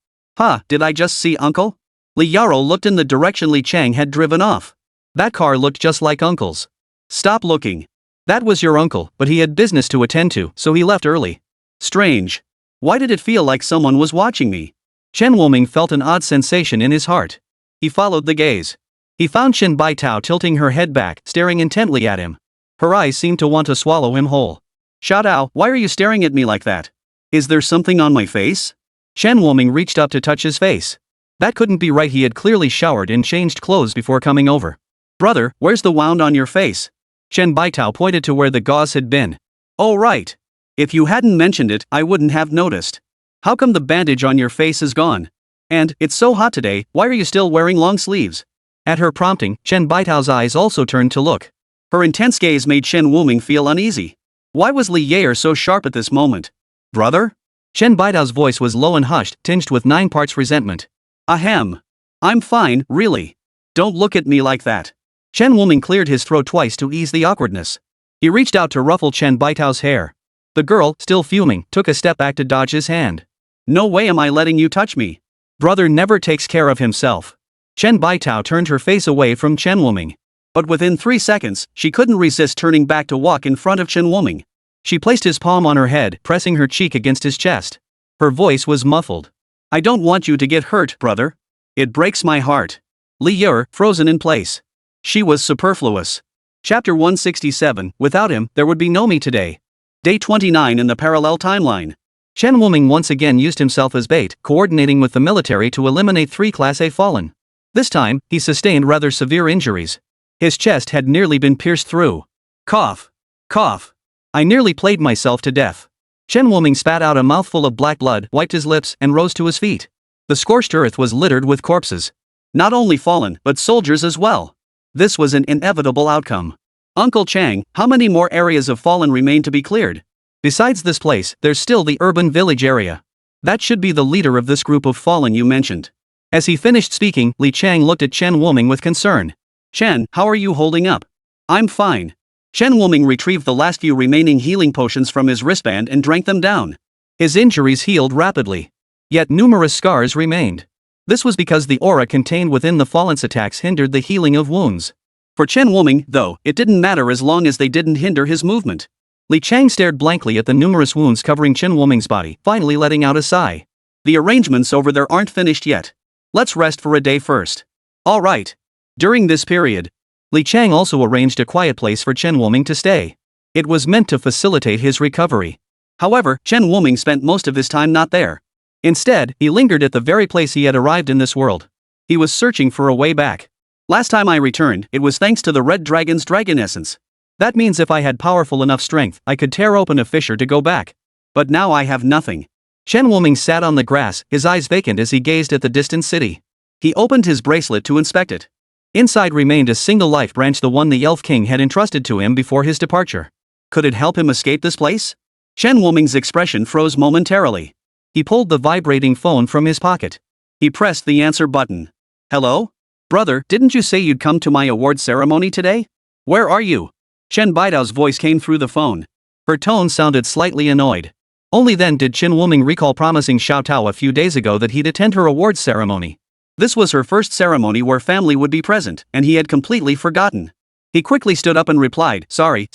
Did I just see Uncle? Li Yaro looked in the direction Li Chang had driven off. That car looked just like Uncle's. Stop looking. That was your uncle, but he had business to attend to, so he left early. Strange. Why did it feel like someone was watching me? Chen Wuming felt an odd sensation in his heart. He followed the gaze. He found Chen Baitao tilting her head back, staring intently at him. Her eyes seemed to want to swallow him whole. Xiaodao, why are you staring at me like that? Is there something on my face? Chen Wuming reached up to touch his face. That couldn't be right, he had clearly showered and changed clothes before coming over. Brother, where's the wound on your face? Chen Baitao pointed to where the gauze had been. Oh right. If you hadn't mentioned it, I wouldn't have noticed. How come the bandage on your face is gone? And, it's so hot today, why are you still wearing long sleeves? At her prompting, Chen Baitao's eyes also turned to look. Her intense gaze made Chen Wuming feel uneasy. Why was Li Yaer so sharp at this moment? Brother? Chen Baitao's voice was low and hushed, tinged with 9 parts resentment. Ahem. I'm fine, really. Don't look at me like that. Chen Wuming cleared his throat twice to ease the awkwardness. He reached out to ruffle Chen Baitao's hair. The girl, still fuming, took a step back to dodge his hand. No way am I letting you touch me. Brother never takes care of himself. Chen Baitao turned her face away from Chen Wuming. But within 3 seconds, she couldn't resist turning back to walk in front of Chen Wuming. She placed his palm on her head, pressing her cheek against his chest. Her voice was muffled. I don't want you to get hurt, brother. It breaks my heart. Li Yaer, frozen in place. She was superfluous. Chapter 167, without him, there would be no me today. Day 29 in the parallel timeline. Chen Wuming once again used himself as bait, coordinating with the military to eliminate 3 Class A fallen. This time, he sustained rather severe injuries. His chest had nearly been pierced through. Cough. Cough. I nearly played myself to death. Chen Wuming spat out a mouthful of black blood, wiped his lips, and rose to his feet. The scorched earth was littered with corpses. Not only fallen, but soldiers as well. This was an inevitable outcome. Uncle Chang, how many more areas of fallen remain to be cleared? Besides this place, there's still the urban village area. That should be the leader of this group of fallen you mentioned. As he finished speaking, Li Chang looked at Chen Wuming with concern. Chen, how are you holding up? I'm fine. Chen Wuming retrieved the last few remaining healing potions from his wristband and drank them down. His injuries healed rapidly. Yet numerous scars remained. This was because the aura contained within the fallen's attacks hindered the healing of wounds. For Chen Wuming, though, it didn't matter as long as they didn't hinder his movement. Li Chang stared blankly at the numerous wounds covering Chen Wuming's body, finally letting out a sigh. The arrangements over there aren't finished yet. Let's rest for a day first. All right. During this period, Li Chang also arranged a quiet place for Chen Wuming to stay. It was meant to facilitate his recovery. However, Chen Wuming spent most of his time not there. Instead, he lingered at the very place he had arrived in this world. He was searching for a way back. Last time I returned, it was thanks to the Red Dragon's dragon essence. That means if I had powerful enough strength, I could tear open a fissure to go back. But now I have nothing. Chen Wuming sat on the grass, his eyes vacant as he gazed at the distant city. He opened his bracelet to inspect it. Inside remained a single life branch, the one the Elf King had entrusted to him before his departure. Could it help him escape this place? Chen Wuming's expression froze momentarily. He pulled the vibrating phone from his pocket. He pressed the answer button. Hello? Brother, didn't you say you'd come to my award ceremony today? Where are you? Chen Baidao's voice came through the phone. Her tone sounded slightly annoyed. Only then did Chen Wuming recall promising Xiao Tao a few days ago that he'd attend her awards ceremony. This was her first ceremony where family would be present, and he had completely forgotten. He quickly stood up and replied, sorry.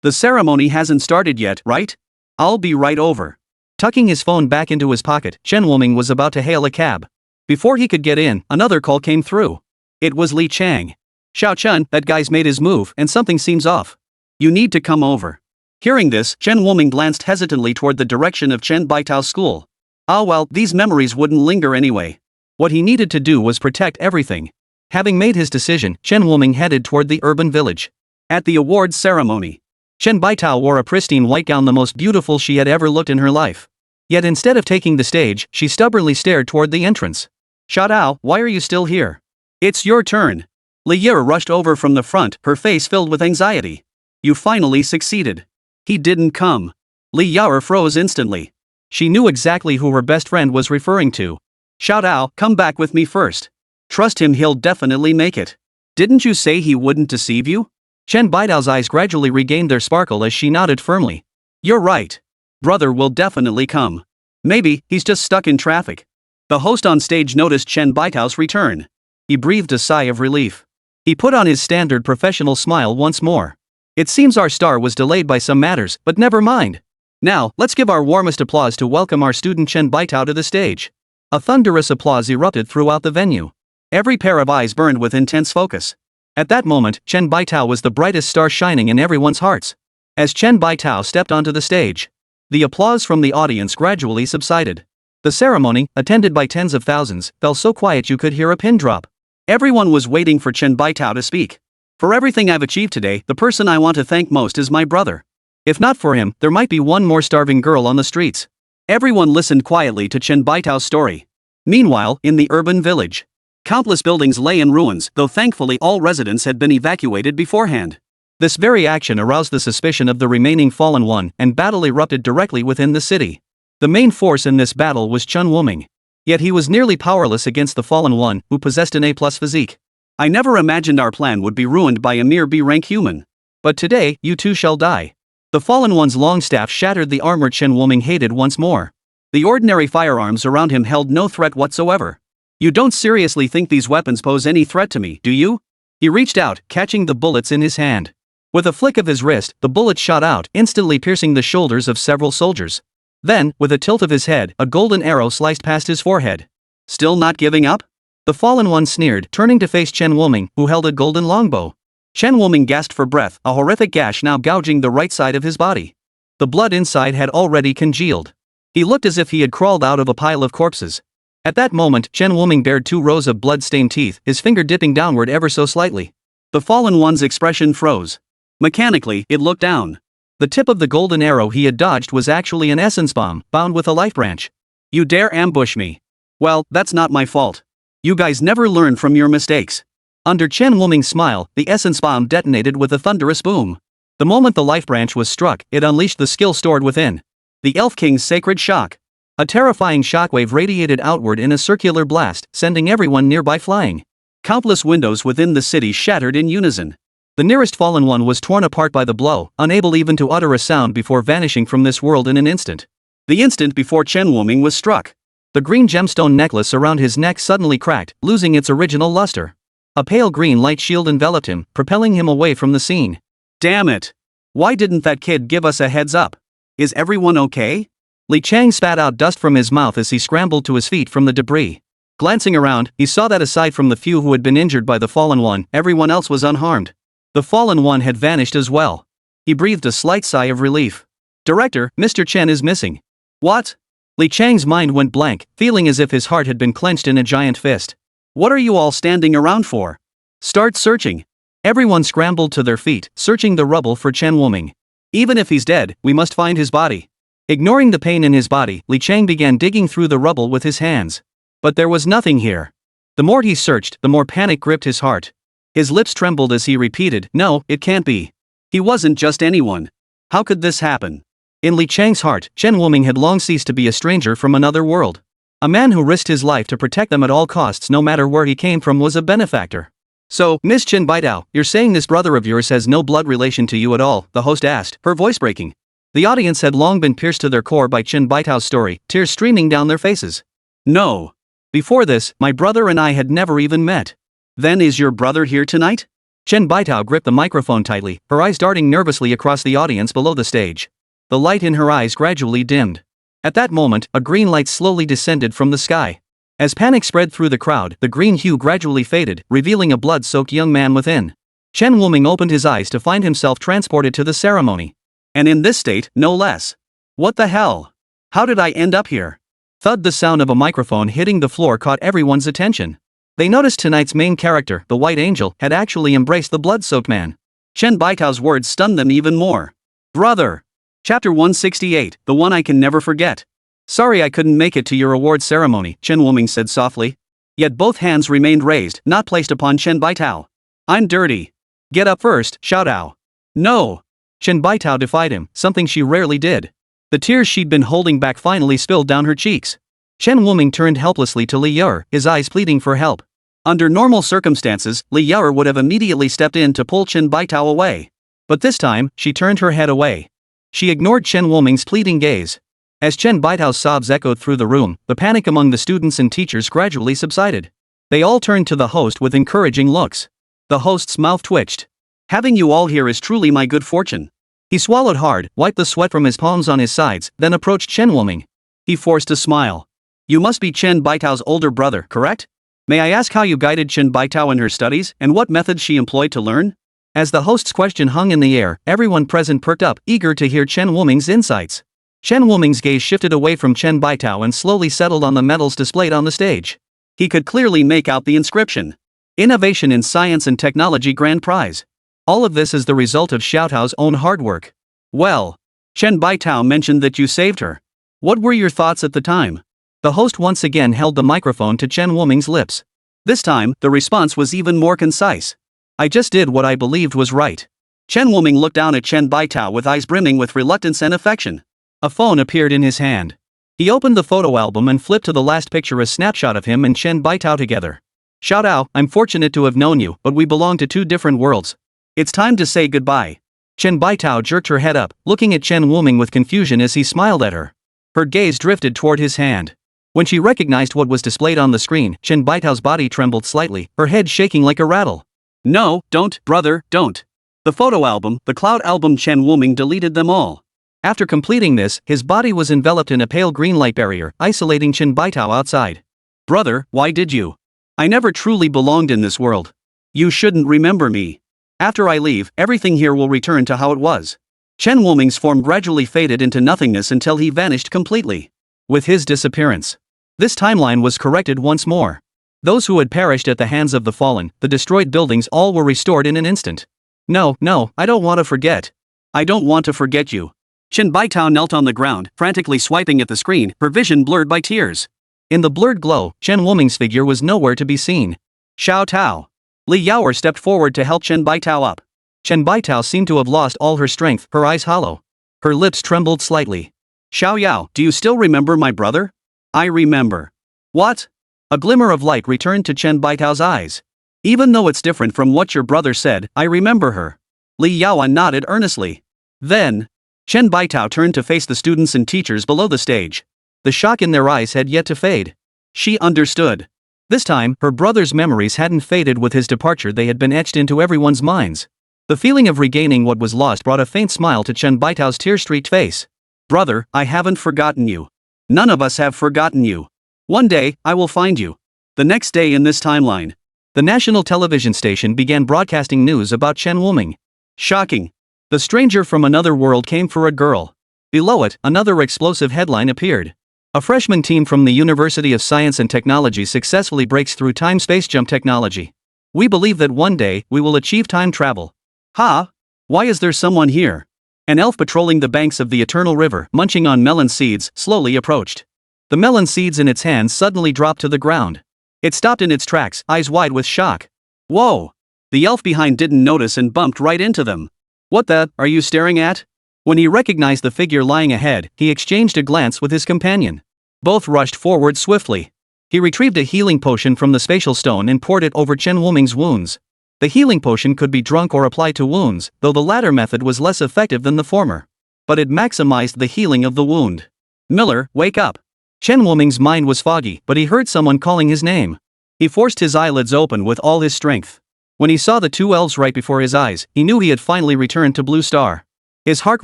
The ceremony hasn't started yet, right? I'll be right over. Tucking his phone back into his pocket, Chen Wuming was about to hail a cab. Before he could get in, another call came through. It was Li Chang. Xiao Chun, that guy's made his move, and something seems off. You need to come over. Hearing this, Chen Wuming glanced hesitantly toward the direction of Chen Baitao's school. Ah well, these memories wouldn't linger anyway. What he needed to do was protect everything. Having made his decision, Chen Wuming headed toward the urban village. At the awards ceremony, Chen Baitao wore a pristine white gown, the most beautiful she had ever looked in her life. Yet instead of taking the stage, she stubbornly stared toward the entrance. Xiao Tao, why are you still here? It's your turn. Li Yi rushed over from the front, her face filled with anxiety. You finally succeeded. He didn't come. Li Yi froze instantly. She knew exactly who her best friend was referring to. Xiao Tao, come back with me first. Trust him, he'll definitely make it. Didn't you say he wouldn't deceive you? Chen Baidao's eyes gradually regained their sparkle as she nodded firmly. You're right. Brother will definitely come. Maybe, he's just stuck in traffic. The host on stage noticed Chen Baitao's return. He breathed a sigh of relief. He put on his standard professional smile once more. It seems our star was delayed by some matters, but never mind. Now, let's give our warmest applause to welcome our student Chen Baitao to the stage. A thunderous applause erupted throughout the venue. Every pair of eyes burned with intense focus. At that moment, Chen Baitao was the brightest star shining in everyone's hearts. As Chen Baitao stepped onto the stage, the applause from the audience gradually subsided. The ceremony, attended by tens of thousands, fell so quiet you could hear a pin drop. Everyone was waiting for Chen Baitao to speak. For everything I've achieved today, the person I want to thank most is my brother. If not for him, there might be one more starving girl on the streets. Everyone listened quietly to Chen Baitao's story. Meanwhile, in the urban village, countless buildings lay in ruins, though thankfully all residents had been evacuated beforehand. This very action aroused the suspicion of the remaining fallen one, and battle erupted directly within the city. The main force in this battle was Chen Wuming. Yet he was nearly powerless against the fallen one, who possessed an A+ physique. I never imagined our plan would be ruined by a mere B-rank human. But today, you too shall die. The fallen one's long staff shattered the armor Chen Wuming hated once more. The ordinary firearms around him held no threat whatsoever. You don't seriously think these weapons pose any threat to me, do you? He reached out, catching the bullets in his hand. With a flick of his wrist, the bullet shot out, instantly piercing the shoulders of several soldiers. Then, with a tilt of his head, a golden arrow sliced past his forehead. Still not giving up? The fallen one sneered, turning to face Chen Wuming, who held a golden longbow. Chen Wuming gasped for breath, a horrific gash now gouging the right side of his body. The blood inside had already congealed. He looked as if he had crawled out of a pile of corpses. At that moment, Chen Wuming bared 2 rows of blood-stained teeth, his finger dipping downward ever so slightly. The fallen one's expression froze. Mechanically, it looked down. The tip of the golden arrow he had dodged was actually an essence bomb, bound with a life branch. You dare ambush me? Well, that's not my fault. You guys never learn from your mistakes. Under Chen Wuming's smile, the essence bomb detonated with a thunderous boom. The moment the life branch was struck, it unleashed the skill stored within. The Elf King's sacred shock. A terrifying shockwave radiated outward in a circular blast, sending everyone nearby flying. Countless windows within the city shattered in unison. The nearest fallen one was torn apart by the blow, unable even to utter a sound before vanishing from this world in an instant. The instant before Chen Wuming was struck, the green gemstone necklace around his neck suddenly cracked, losing its original luster. A pale green light shield enveloped him, propelling him away from the scene. Damn it! Why didn't that kid give us a heads up? Is everyone okay? Li Chang spat out dust from his mouth as he scrambled to his feet from the debris. Glancing around, he saw that aside from the few who had been injured by the fallen one, everyone else was unharmed. The fallen one had vanished as well. He breathed a slight sigh of relief. Director, Mr. Chen is missing. What? Li Chang's mind went blank, feeling as if his heart had been clenched in a giant fist. What are you all standing around for? Start searching. Everyone scrambled to their feet, searching the rubble for Chen Wuming. Even if he's dead, we must find his body. Ignoring the pain in his body, Li Chang began digging through the rubble with his hands. But there was nothing here. The more he searched, the more panic gripped his heart. His lips trembled as he repeated, "No, it can't be. He wasn't just anyone. How could this happen?" In Li Chang's heart, Chen Wuming had long ceased to be a stranger from another world. A man who risked his life to protect them at all costs no matter where he came from was a benefactor. So, Miss Chen Baitao, you're saying this brother of yours has no blood relation to you at all, the host asked, her voice breaking. The audience had long been pierced to their core by Chen Baitao's story, tears streaming down their faces. No. Before this, my brother and I had never even met. Then is your brother here tonight? Chen Baitao gripped the microphone tightly, her eyes darting nervously across the audience below the stage. The light in her eyes gradually dimmed. At that moment, a green light slowly descended from the sky. As panic spread through the crowd, the green hue gradually faded, revealing a blood-soaked young man within. Chen Wuming opened his eyes to find himself transported to the ceremony. And in this state, no less. What the hell? How did I end up here? Thud, the sound of a microphone hitting the floor caught everyone's attention. They noticed tonight's main character, the White Angel, had actually embraced the blood-soaked man. Chen Baitao's words stunned them even more. Brother! Chapter 168, the one I can never forget. Sorry I couldn't make it to your award ceremony, Chen Wuming said softly. Yet both hands remained raised, not placed upon Chen Baitao. I'm dirty. Get up first, Xiao Dao. No. Chen Baitao defied him, something she rarely did. The tears she'd been holding back finally spilled down her cheeks. Chen Wuming turned helplessly to Li Yao, his eyes pleading for help. Under normal circumstances, Li Yao would have immediately stepped in to pull Chen Baitao away. But this time, she turned her head away. She ignored Chen Wuming's pleading gaze. As Chen Baitao's sobs echoed through the room, the panic among the students and teachers gradually subsided. They all turned to the host with encouraging looks. The host's mouth twitched. Having you all here is truly my good fortune. He swallowed hard, wiped the sweat from his palms on his sides, then approached Chen Wuming. He forced a smile. You must be Chen Baitao's older brother, correct? May I ask how you guided Chen Baitao in her studies, and what methods she employed to learn? As the host's question hung in the air, everyone present perked up, eager to hear Chen Wuming's insights. Chen Wuming's gaze shifted away from Chen Baitao and slowly settled on the medals displayed on the stage. He could clearly make out the inscription. Innovation in Science and Technology Grand Prize. All of this is the result of Xiao Tao's own hard work. Well, Chen Baitao mentioned that you saved her. What were your thoughts at the time? The host once again held the microphone to Chen Wuming's lips. This time, the response was even more concise. I just did what I believed was right. Chen Wuming looked down at Chen Baitao with eyes brimming with reluctance and affection. A phone appeared in his hand. He opened the photo album and flipped to the last picture, a snapshot of him and Chen Baitao together. Xiao Dao, I'm fortunate to have known you, but we belong to two different worlds. It's time to say goodbye. Chen Baitao jerked her head up, looking at Chen Wuming with confusion as he smiled at her. Her gaze drifted toward his hand. When she recognized what was displayed on the screen, Chen Baitao's body trembled slightly, her head shaking like a rattle. No, don't, brother, don't. The photo album, the cloud album. Chen Wuming deleted them all. After completing this, his body was enveloped in a pale green light barrier, isolating Chen Baitao outside. Brother, why did you? I never truly belonged in this world. You shouldn't remember me. After I leave, everything here will return to how it was. Chen Wuming's form gradually faded into nothingness until he vanished completely. With his disappearance, this timeline was corrected once more. Those who had perished at the hands of the fallen, the destroyed buildings, all were restored in an instant. No, I don't want to forget. I don't want to forget you. Chen Baitao knelt on the ground, frantically swiping at the screen, her vision blurred by tears. In the blurred glow, Chen Wuming's figure was nowhere to be seen. Xiao Tao. Li Yao stepped forward to help Chen Baitao up. Chen Baitao seemed to have lost all her strength, her eyes hollow. Her lips trembled slightly. Xiao Yao, do you still remember my brother? I remember. What? A glimmer of light returned to Chen Baitao's eyes. Even though it's different from what your brother said, I remember her. Li Yao nodded earnestly. Then, Chen Baitao turned to face the students and teachers below the stage. The shock in their eyes had yet to fade. She understood. This time, her brother's memories hadn't faded with his departure, they had been etched into everyone's minds. The feeling of regaining what was lost brought a faint smile to Chen Baitao's tear-streaked face. Brother, I haven't forgotten you. None of us have forgotten you. One day, I will find you. The next day in this timeline, the national television station began broadcasting news about Chen Wuming. Shocking. The stranger from another world came for a girl. Below it, another explosive headline appeared. A freshman team from the University of Science and Technology successfully breaks through time-space jump technology. We believe that one day, we will achieve time travel. Ha! Why is there someone here? An elf patrolling the banks of the Eternal River, munching on melon seeds, slowly approached. The melon seeds in its hands suddenly dropped to the ground. It stopped in its tracks, eyes wide with shock. Whoa! The elf behind didn't notice and bumped right into them. What the, are you staring at? When he recognized the figure lying ahead, he exchanged a glance with his companion. Both rushed forward swiftly. He retrieved a healing potion from the spatial stone and poured it over Chen Wuming's wounds. The healing potion could be drunk or applied to wounds, though the latter method was less effective than the former. but it maximized the healing of the wound. Miller, wake up. Chen Wuming's mind was foggy, but he heard someone calling his name. He forced his eyelids open with all his strength. When he saw the two elves right before his eyes, he knew he had finally returned to Blue Star. His heart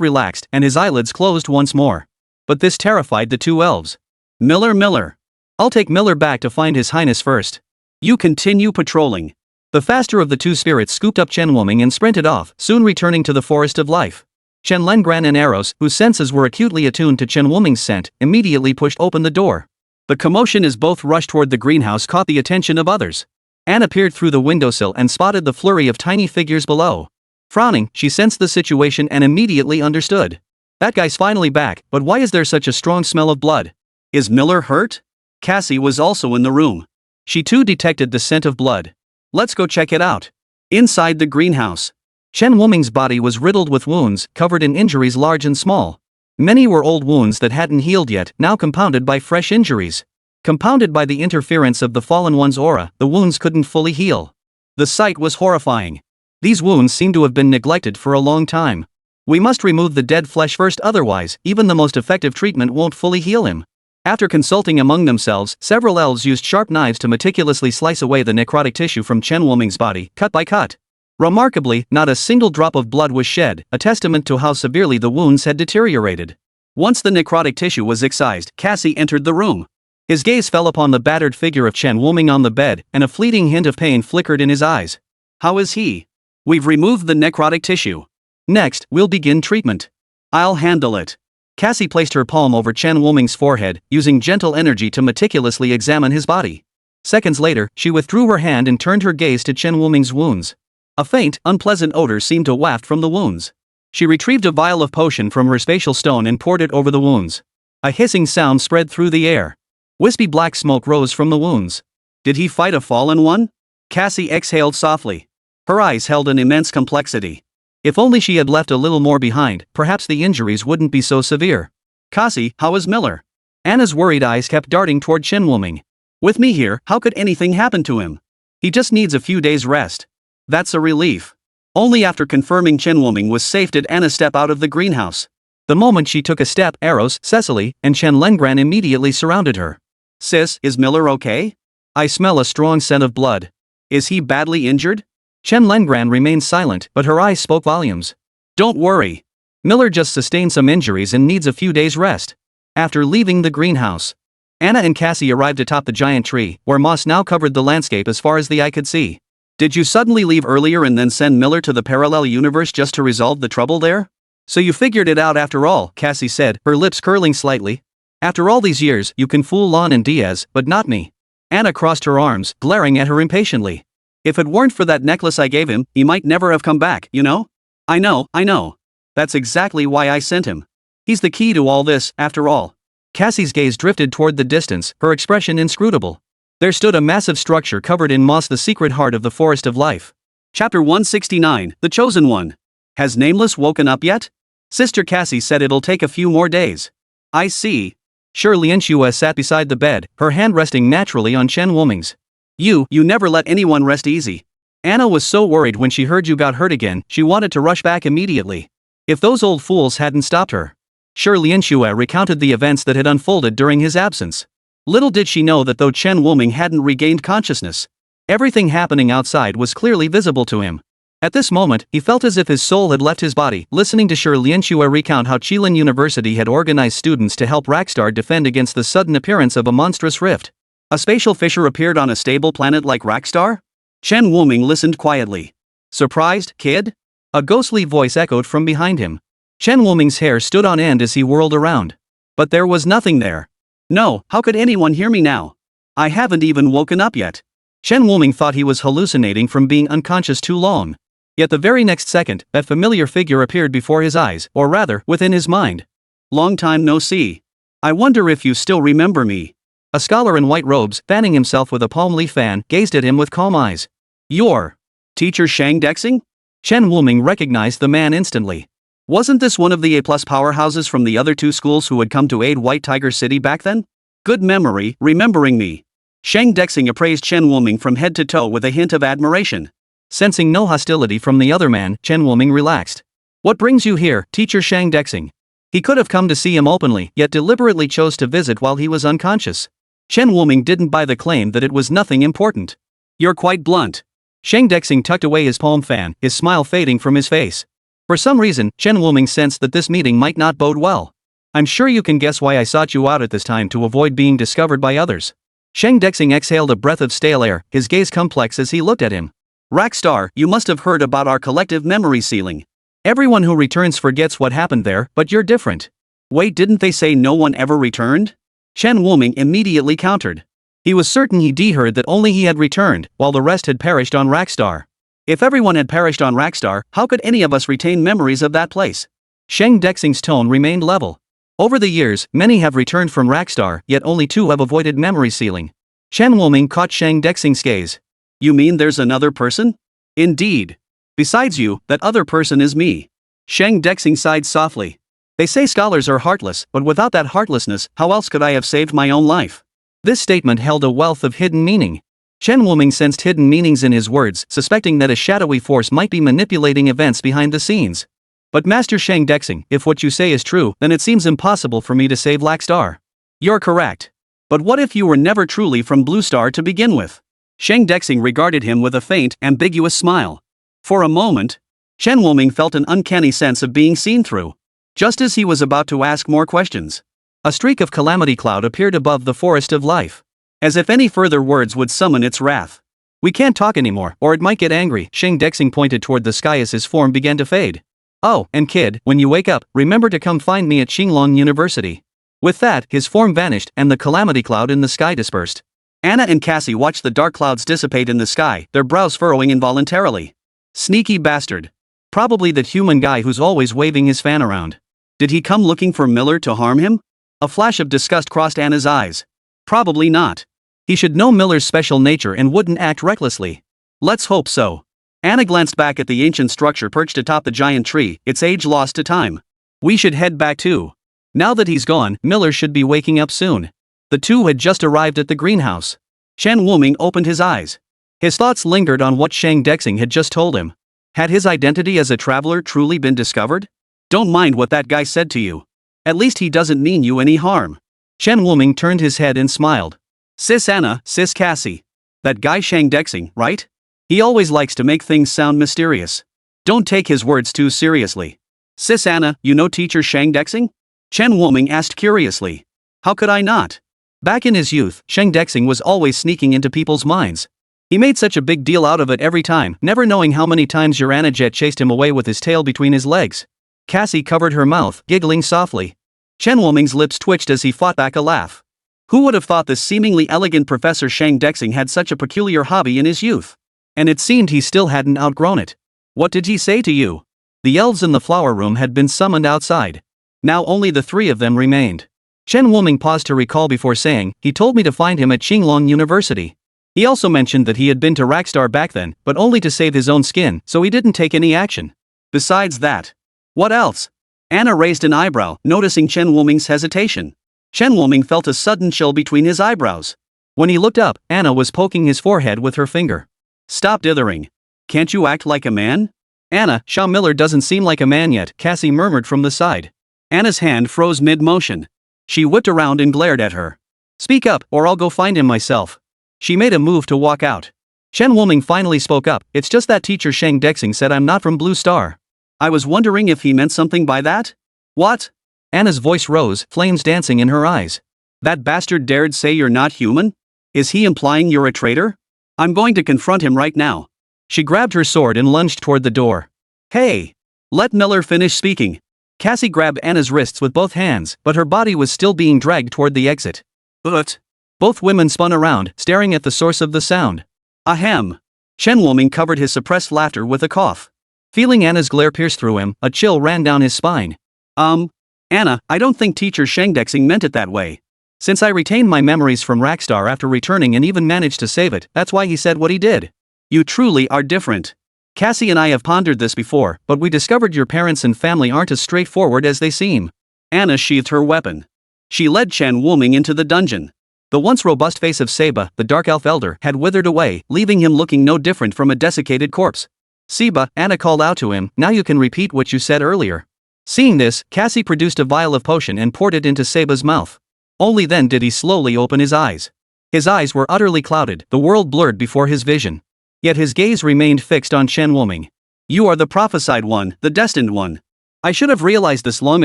relaxed and his eyelids closed once more. But this terrified the two elves. Miller. I'll take Miller back to find His Highness first. You continue patrolling. The faster of the two spirits scooped up Chen Wuming and sprinted off, soon returning to the Forest of Life. Chen Lengran and Eros, whose senses were acutely attuned to Chen Wuming's scent, immediately pushed open the door. The commotion as both rushed toward the greenhouse caught the attention of others. Anne appeared through the windowsill and spotted the flurry of tiny figures below. Frowning, she sensed the situation and immediately understood. That guy's finally back, but why is there such a strong smell of blood? Is Miller hurt? Cassie was also in the room. She too detected the scent of blood. Let's go check it out. Inside the greenhouse, Chen Wuming's body was riddled with wounds, covered in injuries large and small. Many were old wounds that hadn't healed yet, now compounded by fresh injuries. Compounded by the interference of the Fallen One's aura, the wounds couldn't fully heal. The sight was horrifying. These wounds seemed to have been neglected for a long time. We must remove the dead flesh first, otherwise, even the most effective treatment won't fully heal him. After consulting among themselves, several elves used sharp knives to meticulously slice away the necrotic tissue from Chen Wuming's body, cut by cut. Remarkably, not a single drop of blood was shed, a testament to how severely the wounds had deteriorated. Once the necrotic tissue was excised, Cassie entered the room. His gaze fell upon the battered figure of Chen Wuming on the bed, and a fleeting hint of pain flickered in his eyes. How is he? We've removed the necrotic tissue. Next, we'll begin treatment. I'll handle it. Cassie placed her palm over Chen Wuming's forehead, using gentle energy to meticulously examine his body. Seconds later, she withdrew her hand and turned her gaze to Chen Wuming's wounds. A faint, unpleasant odor seemed to waft from the wounds. She retrieved a vial of potion from her spatial stone and poured it over the wounds. A hissing sound spread through the air. Wispy black smoke rose from the wounds. Did he fight a fallen one? Cassie exhaled softly. Her eyes held an immense complexity. If only she had left a little more behind, perhaps the injuries wouldn't be so severe. Cassie, how is Miller? Anna's worried eyes kept darting toward Chen Wuming. With me here, how could anything happen to him? He just needs a few days' rest. That's a relief. Only after confirming Chen Wuming was safe did Anna step out of the greenhouse. The moment she took a step, Eros, Cecily, and Chen Lengran immediately surrounded her. Sis, is Miller okay? I smell a strong scent of blood. Is he badly injured? Chen Lengran remained silent, but her eyes spoke volumes. Don't worry. Miller just sustained some injuries and needs a few days' rest. After leaving the greenhouse, Anna and Cassie arrived atop the giant tree, where moss now covered the landscape as far as the eye could see. Did you suddenly leave earlier and then send Miller to the parallel universe just to resolve the trouble there? So you figured it out after all, Cassie said, her lips curling slightly. After all these years, you can fool Lon and Diaz, but not me. Anna crossed her arms, glaring at her impatiently. If it weren't for that necklace I gave him, he might never have come back, you know? I know. That's exactly why I sent him. He's the key to all this, after all. Cassie's gaze drifted toward the distance, her expression inscrutable. There stood a massive structure covered in moss, the secret heart of the Forest of Life. Chapter 169, The Chosen One. Has Nameless woken up yet? Sister Cassie said it'll take a few more days. I see. Sure, Lianxue sat beside the bed, her hand resting naturally on Chen Wuming's. You never let anyone rest easy. Anna was so worried when she heard you got hurt again, she wanted to rush back immediately. If those old fools hadn't stopped her. Sure, Lianxue recounted the events that had unfolded during his absence. Little did she know that though Chen Wuming hadn't regained consciousness, everything happening outside was clearly visible to him. At this moment, he felt as if his soul had left his body, listening to Sure Lianxue recount how Qilin University had organized students to help Rakstar defend against the sudden appearance of a monstrous rift. A spatial fissure appeared on a stable planet like Rakstar? Chen Wuming listened quietly. Surprised, kid? A ghostly voice echoed from behind him. Chen Wuming's hair stood on end as he whirled around. But there was nothing there. No, how could anyone hear me now? I haven't even woken up yet. Chen Wuming thought he was hallucinating from being unconscious too long. Yet the very next second, that familiar figure appeared before his eyes, or rather, within his mind. Long time no see. I wonder if you still remember me. A scholar in white robes, fanning himself with a palm leaf fan, gazed at him with calm eyes. You're Teacher Shang Dexing? Chen Wuming recognized the man instantly. Wasn't this one of the A+ powerhouses from the other two schools who had come to aid White Tiger City back then? Good memory, remembering me. Shang Dexing appraised Chen Wuming from head to toe with a hint of admiration. Sensing no hostility from the other man, Chen Wuming relaxed. What brings you here, Teacher Shang Dexing? He could have come to see him openly, yet deliberately chose to visit while he was unconscious. Chen Wuming didn't buy the claim that it was nothing important. You're quite blunt. Shang Dexing tucked away his palm fan, his smile fading from his face. For some reason, Chen Wuming sensed that this meeting might not bode well. I'm sure you can guess why I sought you out at this time to avoid being discovered by others. Shang Dexing exhaled a breath of stale air, his gaze complex as he looked at him. Rackstar, you must have heard about our collective memory sealing. Everyone who returns forgets what happened there, but you're different. Wait, didn't they say no one ever returned? Chen Wuming immediately countered. He was certain he'd heard that only he had returned, while the rest had perished on Rackstar. If everyone had perished on Rackstar, how could any of us retain memories of that place? Shang Dexing's tone remained level. Over the years, many have returned from Rackstar, yet only 2 have avoided memory sealing. Chen Wuming caught Shang Dexing's gaze. You mean there's another person? Indeed. Besides you, that other person is me. Shang Dexing sighed softly. They say scholars are heartless, but without that heartlessness, how else could I have saved my own life? This statement held a wealth of hidden meaning. Chen Wuming sensed hidden meanings in his words, suspecting that a shadowy force might be manipulating events behind the scenes. But Master Shang Dexing, if what you say is true, then it seems impossible for me to save Lackstar. You're correct. But what if you were never truly from Blue Star to begin with? Shang Dexing regarded him with a faint, ambiguous smile. For a moment, Chen Wuming felt an uncanny sense of being seen through. Just as he was about to ask more questions, a streak of calamity cloud appeared above the forest of life. As if any further words would summon its wrath. We can't talk anymore, or it might get angry. Shang Dexing pointed toward the sky as his form began to fade. Oh, and kid, when you wake up, remember to come find me at Qinglong University. With that, his form vanished and the calamity cloud in the sky dispersed. Anna and Cassie watched the dark clouds dissipate in the sky, their brows furrowing involuntarily. Sneaky bastard. Probably that human guy who's always waving his fan around. Did he come looking for Miller to harm him? A flash of disgust crossed Anna's eyes. Probably not. He should know Miller's special nature and wouldn't act recklessly. Let's hope so. Anna glanced back at the ancient structure perched atop the giant tree, its age lost to time. We should head back too. Now that he's gone, Miller should be waking up soon. The two had just arrived at the greenhouse. Chen Wuming opened his eyes. His thoughts lingered on what Shang Dexing had just told him. Had his identity as a traveler truly been discovered? Don't mind what that guy said to you. At least he doesn't mean you any harm. Chen Wuming turned his head and smiled. Sis Anna, sis Cassie. That guy Shang Dexing, right? He always likes to make things sound mysterious. Don't take his words too seriously. Sis Anna, you know teacher Shang Dexing? Chen Wuming asked curiously. How could I not? Back in his youth, Shang Dexing was always sneaking into people's minds. He made such a big deal out of it every time, never knowing how many times your Jet chased him away with his tail between his legs. Cassie covered her mouth, giggling softly. Chen Wuming's lips twitched as he fought back a laugh. Who would have thought this seemingly elegant Professor Shang Dexing had such a peculiar hobby in his youth? And it seemed he still hadn't outgrown it. What did he say to you? The elves in the flower room had been summoned outside. Now only the 3 of them remained. Chen Wuming paused to recall before saying, he told me to find him at Qinglong University. He also mentioned that he had been to Rackstar back then, but only to save his own skin, so he didn't take any action. Besides that. What else? Anna raised an eyebrow, noticing Chen Wuming's hesitation. Chen Wuming felt a sudden chill between his eyebrows. When he looked up, Anna was poking his forehead with her finger. Stop dithering. Can't you act like a man? Anna, Shaw Miller doesn't seem like a man yet, Cassie murmured from the side. Anna's hand froze mid-motion. She whipped around and glared at her. Speak up, or I'll go find him myself. She made a move to walk out. Chen Wuming finally spoke up, it's just that teacher Shang Dexing said I'm not from Blue Star. I was wondering if he meant something by that? What? Anna's voice rose, flames dancing in her eyes. That bastard dared say you're not human? Is he implying you're a traitor? I'm going to confront him right now. She grabbed her sword and lunged toward the door. Hey! Let Miller finish speaking. Cassie grabbed Anna's wrists with both hands, but her body was still being dragged toward the exit. But both women spun around, staring at the source of the sound. Ahem. Chen Wuming covered his suppressed laughter with a cough. Feeling Anna's glare pierce through him, a chill ran down his spine. Anna, I don't think teacher Shang Dexing meant it that way. Since I retained my memories from Rackstar after returning and even managed to save it, that's why he said what he did. You truly are different. Cassie and I have pondered this before, but we discovered your parents and family aren't as straightforward as they seem. Anna sheathed her weapon. She led Chen Wuming into the dungeon. The once robust face of Seba, the dark elf elder, had withered away, leaving him looking no different from a desiccated corpse. Seba, Anna called out to him, now you can repeat what you said earlier. Seeing this, Cassie produced a vial of potion and poured it into Saba's mouth. Only then did he slowly open his eyes. His eyes were utterly clouded, the world blurred before his vision. Yet his gaze remained fixed on Chen Wuming. You are the prophesied one, the destined one. I should have realized this long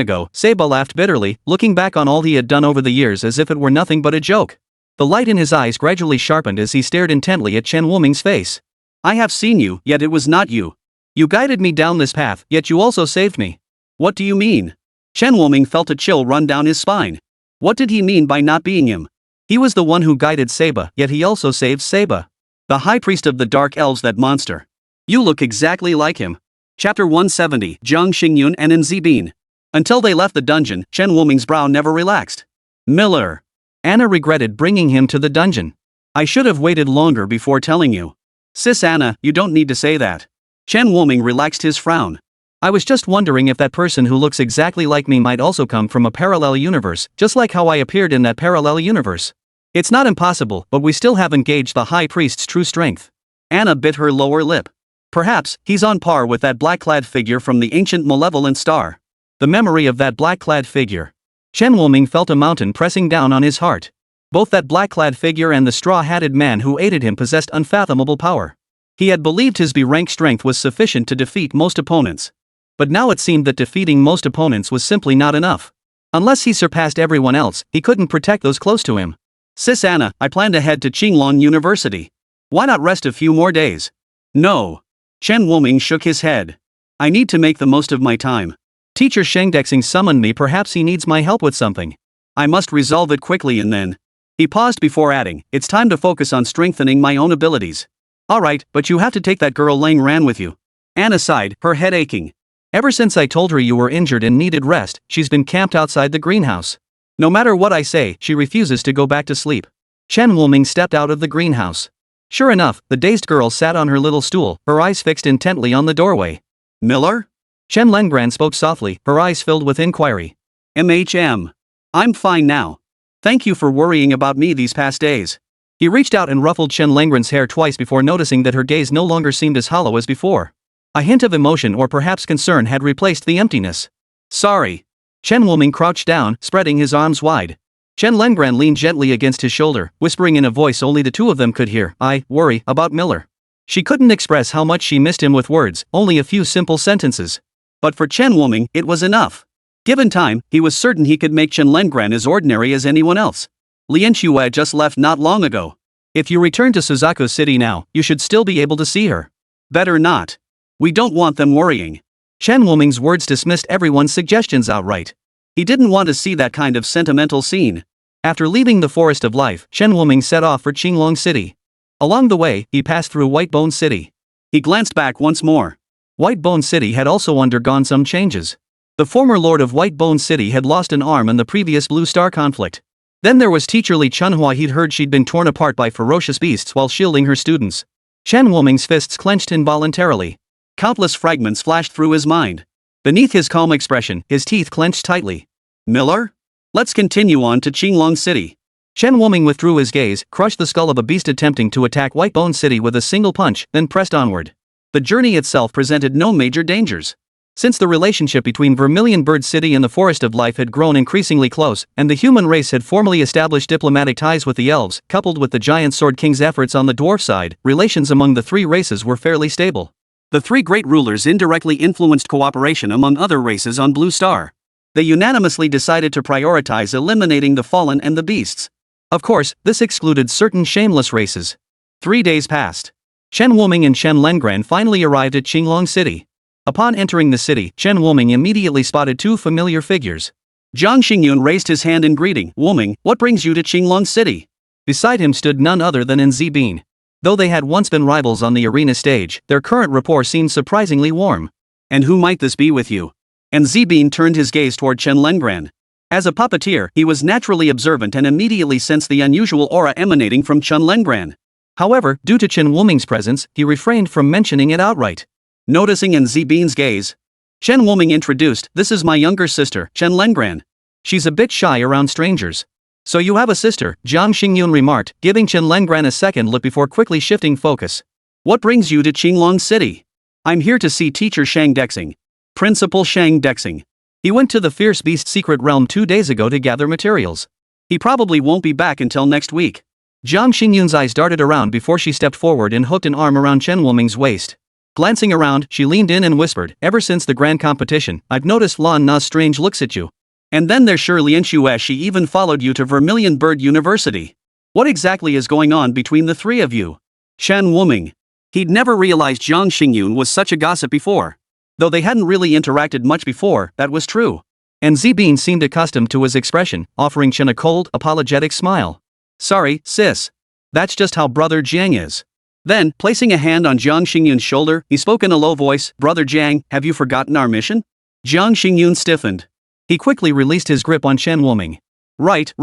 ago, Saba laughed bitterly, looking back on all he had done over the years as if it were nothing but a joke. The light in his eyes gradually sharpened as he stared intently at Chen Wuming's face. I have seen you, yet it was not you. You guided me down this path, yet you also saved me. What do you mean? Chen Wuming felt a chill run down his spine. What did he mean by not being him? He was the one who guided Saba, yet he also saved Saba. The high priest of the dark elves, that monster. You look exactly like him. Chapter 170, Jiang Xingyun and Nzibin. Until they left the dungeon, Chen Wuming's brow never relaxed. Miller. Anna regretted bringing him to the dungeon. I should have waited longer before telling you. Sis Anna, you don't need to say that. Chen Wuming relaxed his frown. I was just wondering if that person who looks exactly like me might also come from a parallel universe, just like how I appeared in that parallel universe. It's not impossible, but we still haven't gauged the high priest's true strength. Anna bit her lower lip. Perhaps he's on par with that black-clad figure from the ancient malevolent star. The memory of that black-clad figure. Chen Wuming felt a mountain pressing down on his heart. Both that black-clad figure and the straw-hatted man who aided him possessed unfathomable power. He had believed his B-rank strength was sufficient to defeat most opponents. But now it seemed that defeating most opponents was simply not enough. Unless he surpassed everyone else, he couldn't protect those close to him. Sis Anna, I plan to head to Qinglong University. Why not rest a few more days? No. Chen Wuming shook his head. I need to make the most of my time. Teacher Shengdexing summoned me, perhaps he needs my help with something. I must resolve it quickly and then. He paused before adding, it's time to focus on strengthening my own abilities. Alright, but you have to take that girl Lang Ran with you. Anna sighed, her head aching. Ever since I told her you were injured and needed rest, she's been camped outside the greenhouse. No matter what I say, she refuses to go back to sleep. Chen Wuming stepped out of the greenhouse. Sure enough, the dazed girl sat on her little stool, her eyes fixed intently on the doorway. Miller? Chen Lengran spoke softly, her eyes filled with inquiry. I'm fine now. Thank you for worrying about me these past days. He reached out and ruffled Chen Lengren's hair twice before noticing that her gaze no longer seemed as hollow as before. A hint of emotion or perhaps concern had replaced the emptiness. Sorry. Chen Wuming crouched down, spreading his arms wide. Chen Lengran leaned gently against his shoulder, whispering in a voice only the two of them could hear, I worry about Miller. She couldn't express how much she missed him with words, only a few simple sentences. But for Chen Wuming, it was enough. Given time, he was certain he could make Chen Lengran as ordinary as anyone else. Lian Xue just left not long ago. If you return to Suzaku City now, you should still be able to see her. Better not. We don't want them worrying. Chen Wuming's words dismissed everyone's suggestions outright. He didn't want to see that kind of sentimental scene. After leaving the Forest of Life, Chen Wuming set off for Qinglong City. Along the way, he passed through Whitebone City. He glanced back once more. Whitebone City had also undergone some changes. The former lord of Whitebone City had lost an arm in the previous Blue Star conflict. Then there was teacher Li Chunhua. He'd heard she'd been torn apart by ferocious beasts while shielding her students. Chen Wuming's fists clenched involuntarily. Countless fragments flashed through his mind. Beneath his calm expression, his teeth clenched tightly. Miller? Let's continue on to Qinglong City. Chen Wuming withdrew his gaze, crushed the skull of a beast attempting to attack Whitebone City with a single punch, then pressed onward. The journey itself presented no major dangers. Since the relationship between Vermilion Bird City and the Forest of Life had grown increasingly close, and the human race had formally established diplomatic ties with the elves, coupled with the Giant Sword King's efforts on the dwarf side, relations among the three races were fairly stable. The three great rulers indirectly influenced cooperation among other races on Blue Star. They unanimously decided to prioritize eliminating the fallen and the beasts. Of course, this excluded certain shameless races. 3 days passed. Chen Wuming and Chen Lengran finally arrived at Qinglong City. Upon entering the city, Chen Wuming immediately spotted two familiar figures. Jiang Xingyun raised his hand in greeting. Wuming, what brings you to Qinglong City? Beside him stood none other than Nzibin. Though they had once been rivals on the arena stage, their current rapport seemed surprisingly warm. And who might this be with you? Nzibin turned his gaze toward Chen Lengran. As a puppeteer, he was naturally observant and immediately sensed the unusual aura emanating from Chen Lengran. However, due to Chen Wuming's presence, he refrained from mentioning it outright. Noticing Nzibin's gaze, Chen Wuming introduced, this is my younger sister, Chen Lengran. She's a bit shy around strangers. So you have a sister, Jiang Xingyun remarked, giving Chen Lengran a second look before quickly shifting focus. What brings you to Qinglong City? I'm here to see teacher Shang Dexing. Principal Shang Dexing. He went to the Fierce Beast secret realm 2 days ago to gather materials. He probably won't be back until next week. Jiang Xingyun's eyes darted around before she stepped forward and hooked an arm around Chen Wuming's waist. Glancing around, she leaned in and whispered, "Ever since the grand competition, I've noticed Lan Na's strange looks at you. And then there's Lian Xue, she even followed you to Vermilion Bird University. What exactly is going on between the three of you?" Chen Wuming. He'd never realized Jiang Xingyun was such a gossip before. Though they hadn't really interacted much before, that was true. And Zibin seemed accustomed to his expression, offering Chen a cold, apologetic smile. "Sorry, sis. That's just how Brother Jiang is." Then, placing a hand on Jiang Xingyun's shoulder, he spoke in a low voice, "Brother Jiang, have you forgotten our mission?" Jiang Xingyun stiffened. He quickly released his grip on Chen Wuming. Right.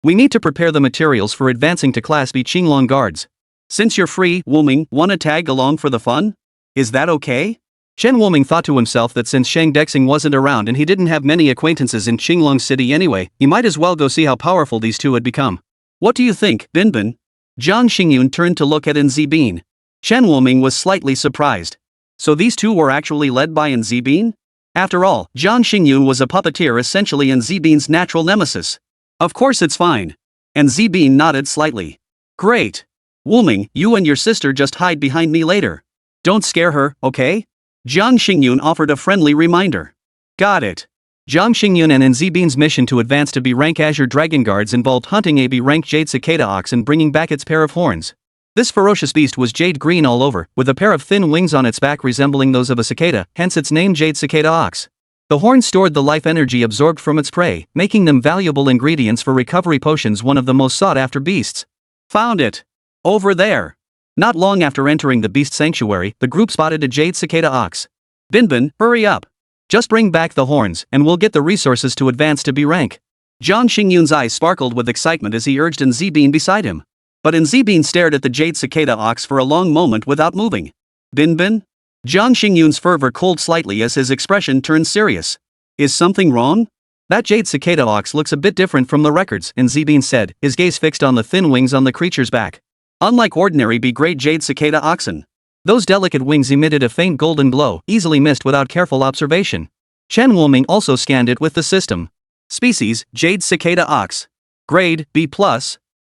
We need to prepare the materials for advancing to Class B Qinglong Guards. Since you're free, Wuming, wanna tag along for the fun? Is that okay?" Chen Wuming thought to himself that since Shang Dexing wasn't around and he didn't have many acquaintances in Qinglong City anyway, he might as well go see how powerful these two had become. "What do you think, Binbin?" Jiang Xingyun turned to look at Zibin. Chen Wuming was slightly surprised. So these two were actually led by Zibin? After all, Jiang Xingyun was a puppeteer essentially Zibin's natural nemesis. "Of course it's fine." And Zibin nodded slightly. "Great. Wuming, you and your sister just hide behind me later. Don't scare her, okay?" Jiang Xingyun offered a friendly reminder. "Got it." Jiang Xingyun and Zibin's mission to advance to B-rank Azure Dragon Guards involved hunting a B-rank Jade Cicada Ox and bringing back its pair of horns. This ferocious beast was jade green all over, with a pair of thin wings on its back resembling those of a cicada, hence its name Jade Cicada Ox. The horns stored the life energy absorbed from its prey, making them valuable ingredients for recovery potions, one of the most sought-after beasts. "Found it. Over there." Not long after entering the beast sanctuary, the group spotted a Jade Cicada Ox. "Binbin, hurry up. Just bring back the horns, and we'll get the resources to advance to B-rank." Jiang Xingyun's eyes sparkled with excitement as he urged Zibin beside him. But Zibin stared at the Jade Cicada Ox for a long moment without moving. "Binbin?" Jiang Xingyun's fervor cooled slightly as his expression turned serious. "Is something wrong?" "That Jade Cicada Ox looks a bit different from the records," Zibin said, his gaze fixed on the thin wings on the creature's back. Unlike ordinary B-grade Jade Cicada oxen, those delicate wings emitted a faint golden glow, easily missed without careful observation. Chen Wuming also scanned it with the system. Species, Jade Cicada Ox. Grade, B+.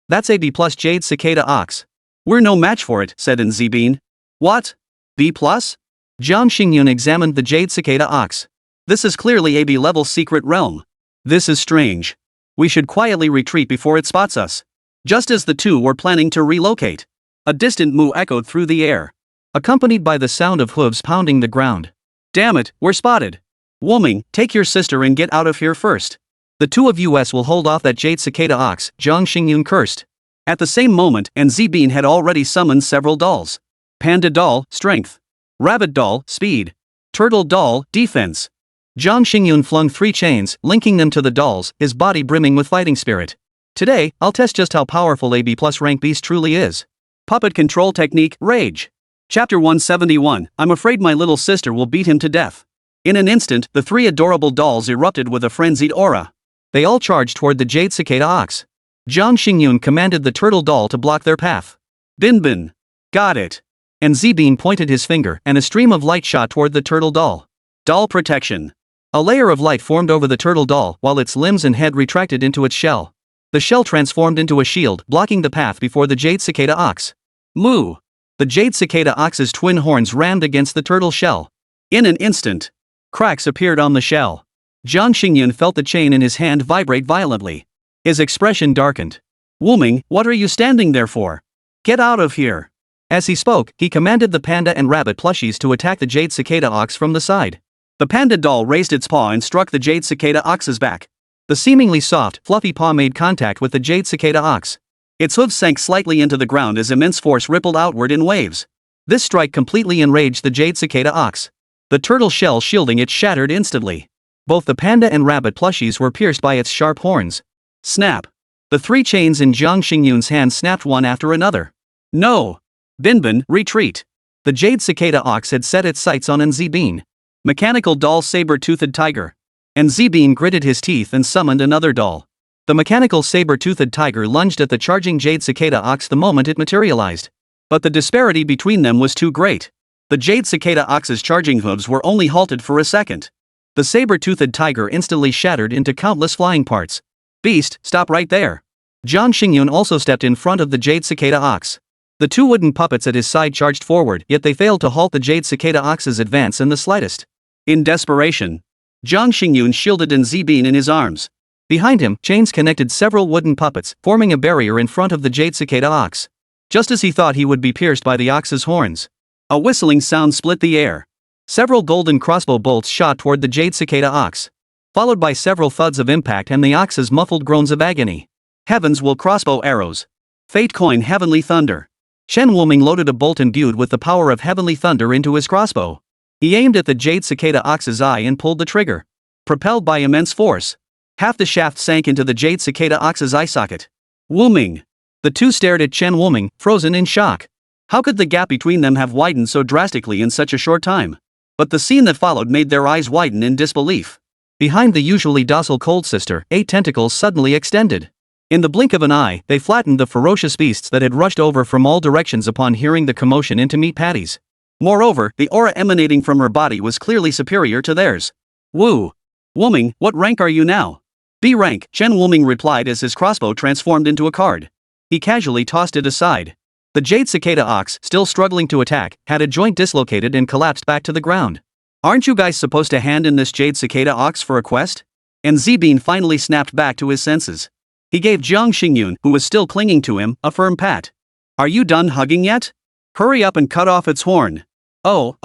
That's a B+ Jade Cicada Ox. "We're no match for it," said Zibin. "What? B+?" Jiang Xingyun examined the Jade Cicada Ox. "This is clearly a B-level secret realm. This is strange. We should quietly retreat before it spots us." Just as the two were planning to relocate, a distant moo echoed through the air, accompanied by the sound of hooves pounding the ground. "Damn it, we're spotted. Wuming, take your sister and get out of here first. The two of us will hold off that Jade Cicada Ox," Jiang Xingyun cursed. At the same moment, Zibin had already summoned several dolls. Panda doll, strength. Rabbit doll, speed. Turtle doll, defense. Jiang Xingyun flung 3 chains, linking them to the dolls, his body brimming with fighting spirit. "Today, I'll test just how powerful a B+ rank beast truly is." Puppet control technique, Rage. Chapter 171, I'm afraid my little sister will beat him to death. In an instant, the 3 adorable dolls erupted with a frenzied aura. They all charged toward the Jade Cicada Ox. Jiang Xingyun commanded the turtle doll to block their path. "Binbin. Got it." And Zibin pointed his finger, and a stream of light shot toward the turtle doll. Doll protection. A layer of light formed over the turtle doll, while its limbs and head retracted into its shell. The shell transformed into a shield, blocking the path before the Jade Cicada Ox. Moo! The Jade Cicada Ox's twin horns rammed against the turtle shell. In an instant, cracks appeared on the shell. Jiang Xingyun felt the chain in his hand vibrate violently. His expression darkened. "Wuming, what are you standing there for? Get out of here." As he spoke, he commanded the panda and rabbit plushies to attack the Jade Cicada Ox from the side. The panda doll raised its paw and struck the Jade Cicada Ox's back. The seemingly soft, fluffy paw made contact with the Jade Cicada Ox. Its hooves sank slightly into the ground as immense force rippled outward in waves. This strike completely enraged the Jade Cicada Ox. The turtle shell shielding it shattered instantly. Both the panda and rabbit plushies were pierced by its sharp horns. Snap! The 3 chains in Jiang Xingyun's hand snapped one after another. "No! Binbin, retreat!" The Jade Cicada Ox had set its sights on Zibin. Mechanical doll saber-toothed tiger. Zibin gritted his teeth and summoned another doll. The mechanical saber-toothed tiger lunged at the charging Jade Cicada Ox the moment it materialized. But the disparity between them was too great. The Jade Cicada Ox's charging hooves were only halted for a second. The saber-toothed tiger instantly shattered into countless flying parts. Beast, stop right there. Jiang Xingyun also stepped in front of the Jade Cicada Ox. The two wooden puppets at his side charged forward, yet they failed to halt the Jade Cicada Ox's advance in the slightest. In desperation, Jiang Xingyun shielded an Z-bean in his arms. Behind him, chains connected several wooden puppets, forming a barrier in front of the Jade Cicada Ox. Just as he thought he would be pierced by the ox's horns, a whistling sound split the air. Several golden crossbow bolts shot toward the Jade Cicada Ox, followed by several thuds of impact and the ox's muffled groans of agony. Heavens will crossbow arrows. Fate coin heavenly thunder. Chen Wuming loaded a bolt imbued with the power of heavenly thunder into his crossbow. He aimed at the Jade Cicada Ox's eye and pulled the trigger. Propelled by immense force, half the shaft sank into the Jade Cicada Ox's eye socket. Wuming. The two stared at Chen Wuming, frozen in shock. How could the gap between them have widened so drastically in such a short time? But the scene that followed made their eyes widen in disbelief. Behind the usually docile Cold Sister, 8 tentacles suddenly extended. In the blink of an eye, they flattened the ferocious beasts that had rushed over from all directions upon hearing the commotion into meat patties. Moreover, the aura emanating from her body was clearly superior to theirs. Woo! Wuming, what rank are you now? B rank, Chen Wuming replied as his crossbow transformed into a card. He casually tossed it aside. The Jade Cicada Ox, still struggling to attack, had a joint dislocated and collapsed back to the ground. Aren't you guys supposed to hand in this Jade Cicada Ox for a quest? And Z-bean finally snapped back to his senses. He gave Jiang Xingyun, who was still clinging to him, a firm pat. Are you done hugging yet? Hurry up and cut off its horn. Oh.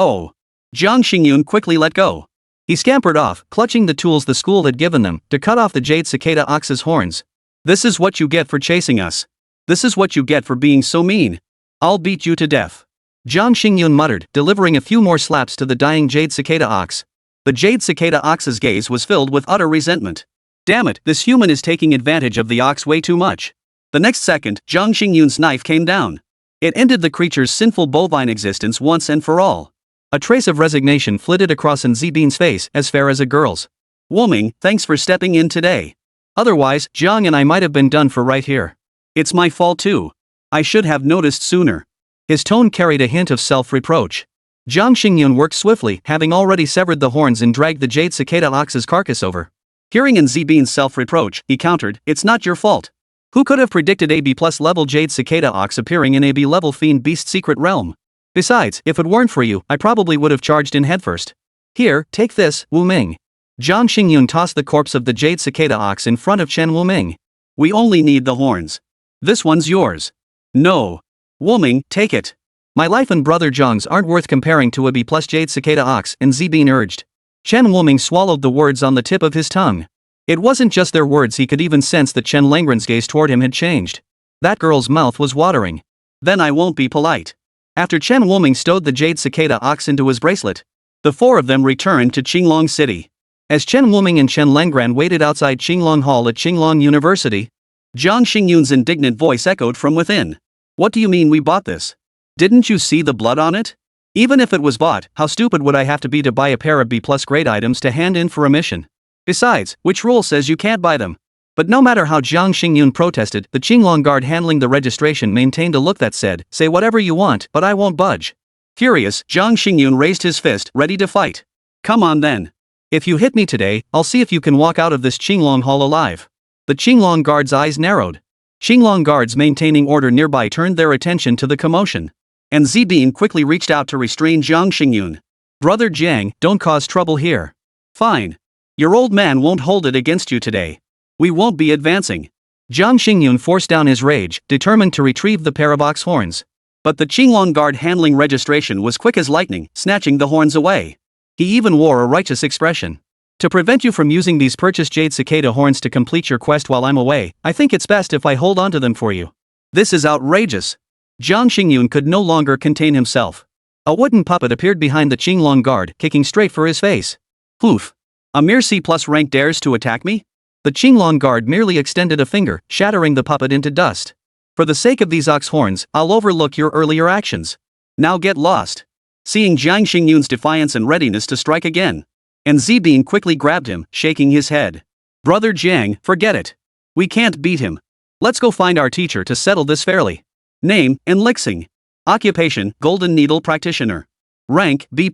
Jiang Xingyun quickly let go. He scampered off, clutching the tools the school had given them, to cut off the Jade Cicada Ox's horns. This is what you get for chasing us. This is what you get for being so mean. I'll beat you to death. Jiang Xingyun muttered, delivering a few more slaps to the dying Jade Cicada Ox. The Jade Cicada Ox's gaze was filled with utter resentment. Damn it, this human is taking advantage of the ox way too much. The next second, Jiang Xingyun's knife came down. It ended the creature's sinful bovine existence once and for all. A trace of resignation flitted across an Z-bean's face, as fair as a girl's. Wuming, thanks for stepping in today. Otherwise, Jiang and I might have been done for right here. It's my fault too. I should have noticed sooner. His tone carried a hint of self-reproach. Jiang Xingyun worked swiftly, having already severed the horns and dragged the Jade Cicada Ox's carcass over. Hearing in Z-bean's self-reproach, he countered, it's not your fault. Who could have predicted a B+ level Jade Cicada Ox appearing in a B level Fiend Beast secret realm? Besides, if it weren't for you, I probably would have charged in headfirst. Here, take this, Wuming. Jiang Xingyun tossed the corpse of the Jade Cicada Ox in front of Chen Wuming. We only need the horns. This one's yours. No. Wuming, take it. My life and brother Zhang's aren't worth comparing to a B+ Jade Cicada Ox, and Z-bean urged. Chen Wuming swallowed the words on the tip of his tongue. It wasn't just their words, he could even sense that Chen Langren's gaze toward him had changed. That girl's mouth was watering. Then I won't be polite. After Chen Wuming stowed the Jade Cicada Ox into his bracelet, the four of them returned to Qinglong City. As Chen Wuming and Chen Langren waited outside Qinglong Hall at Qinglong University, Jiang Xingyun's indignant voice echoed from within. What do you mean we bought this? Didn't you see the blood on it? Even if it was bought, how stupid would I have to be to buy a pair of B+ grade items to hand in for a mission? Besides, which rule says you can't buy them? But no matter how Jiang Xingyun protested, the Qinglong guard handling the registration maintained a look that said, say whatever you want, but I won't budge. Furious, Jiang Xingyun raised his fist, ready to fight. Come on then. If you hit me today, I'll see if you can walk out of this Qinglong Hall alive. The Qinglong guard's eyes narrowed. Qinglong guards maintaining order nearby turned their attention to the commotion. And Z-bean quickly reached out to restrain Jiang Xingyun. Brother Jiang, don't cause trouble here. Fine. Your old man won't hold it against you today. We won't be advancing. Jiang Xingyun forced down his rage, determined to retrieve the pair of ox horns. But the Qinglong guard handling registration was quick as lightning, snatching the horns away. He even wore a righteous expression. To prevent you from using these purchased Jade Cicada horns to complete your quest while I'm away, I think it's best if I hold onto them for you. This is outrageous. Jiang Xingyun could no longer contain himself. A wooden puppet appeared behind the Qinglong guard, kicking straight for his face. Poof. A mere C+ rank dares to attack me? The Qinglong guard merely extended a finger, shattering the puppet into dust. For the sake of these ox horns, I'll overlook your earlier actions. Now get lost. Seeing Jiang Xingyun's defiance and readiness to strike again, and Z-bean quickly grabbed him, shaking his head. Brother Jiang, forget it. We can't beat him. Let's go find our teacher to settle this fairly. Name, Enlixing. Occupation, Golden Needle Practitioner. Rank, B+.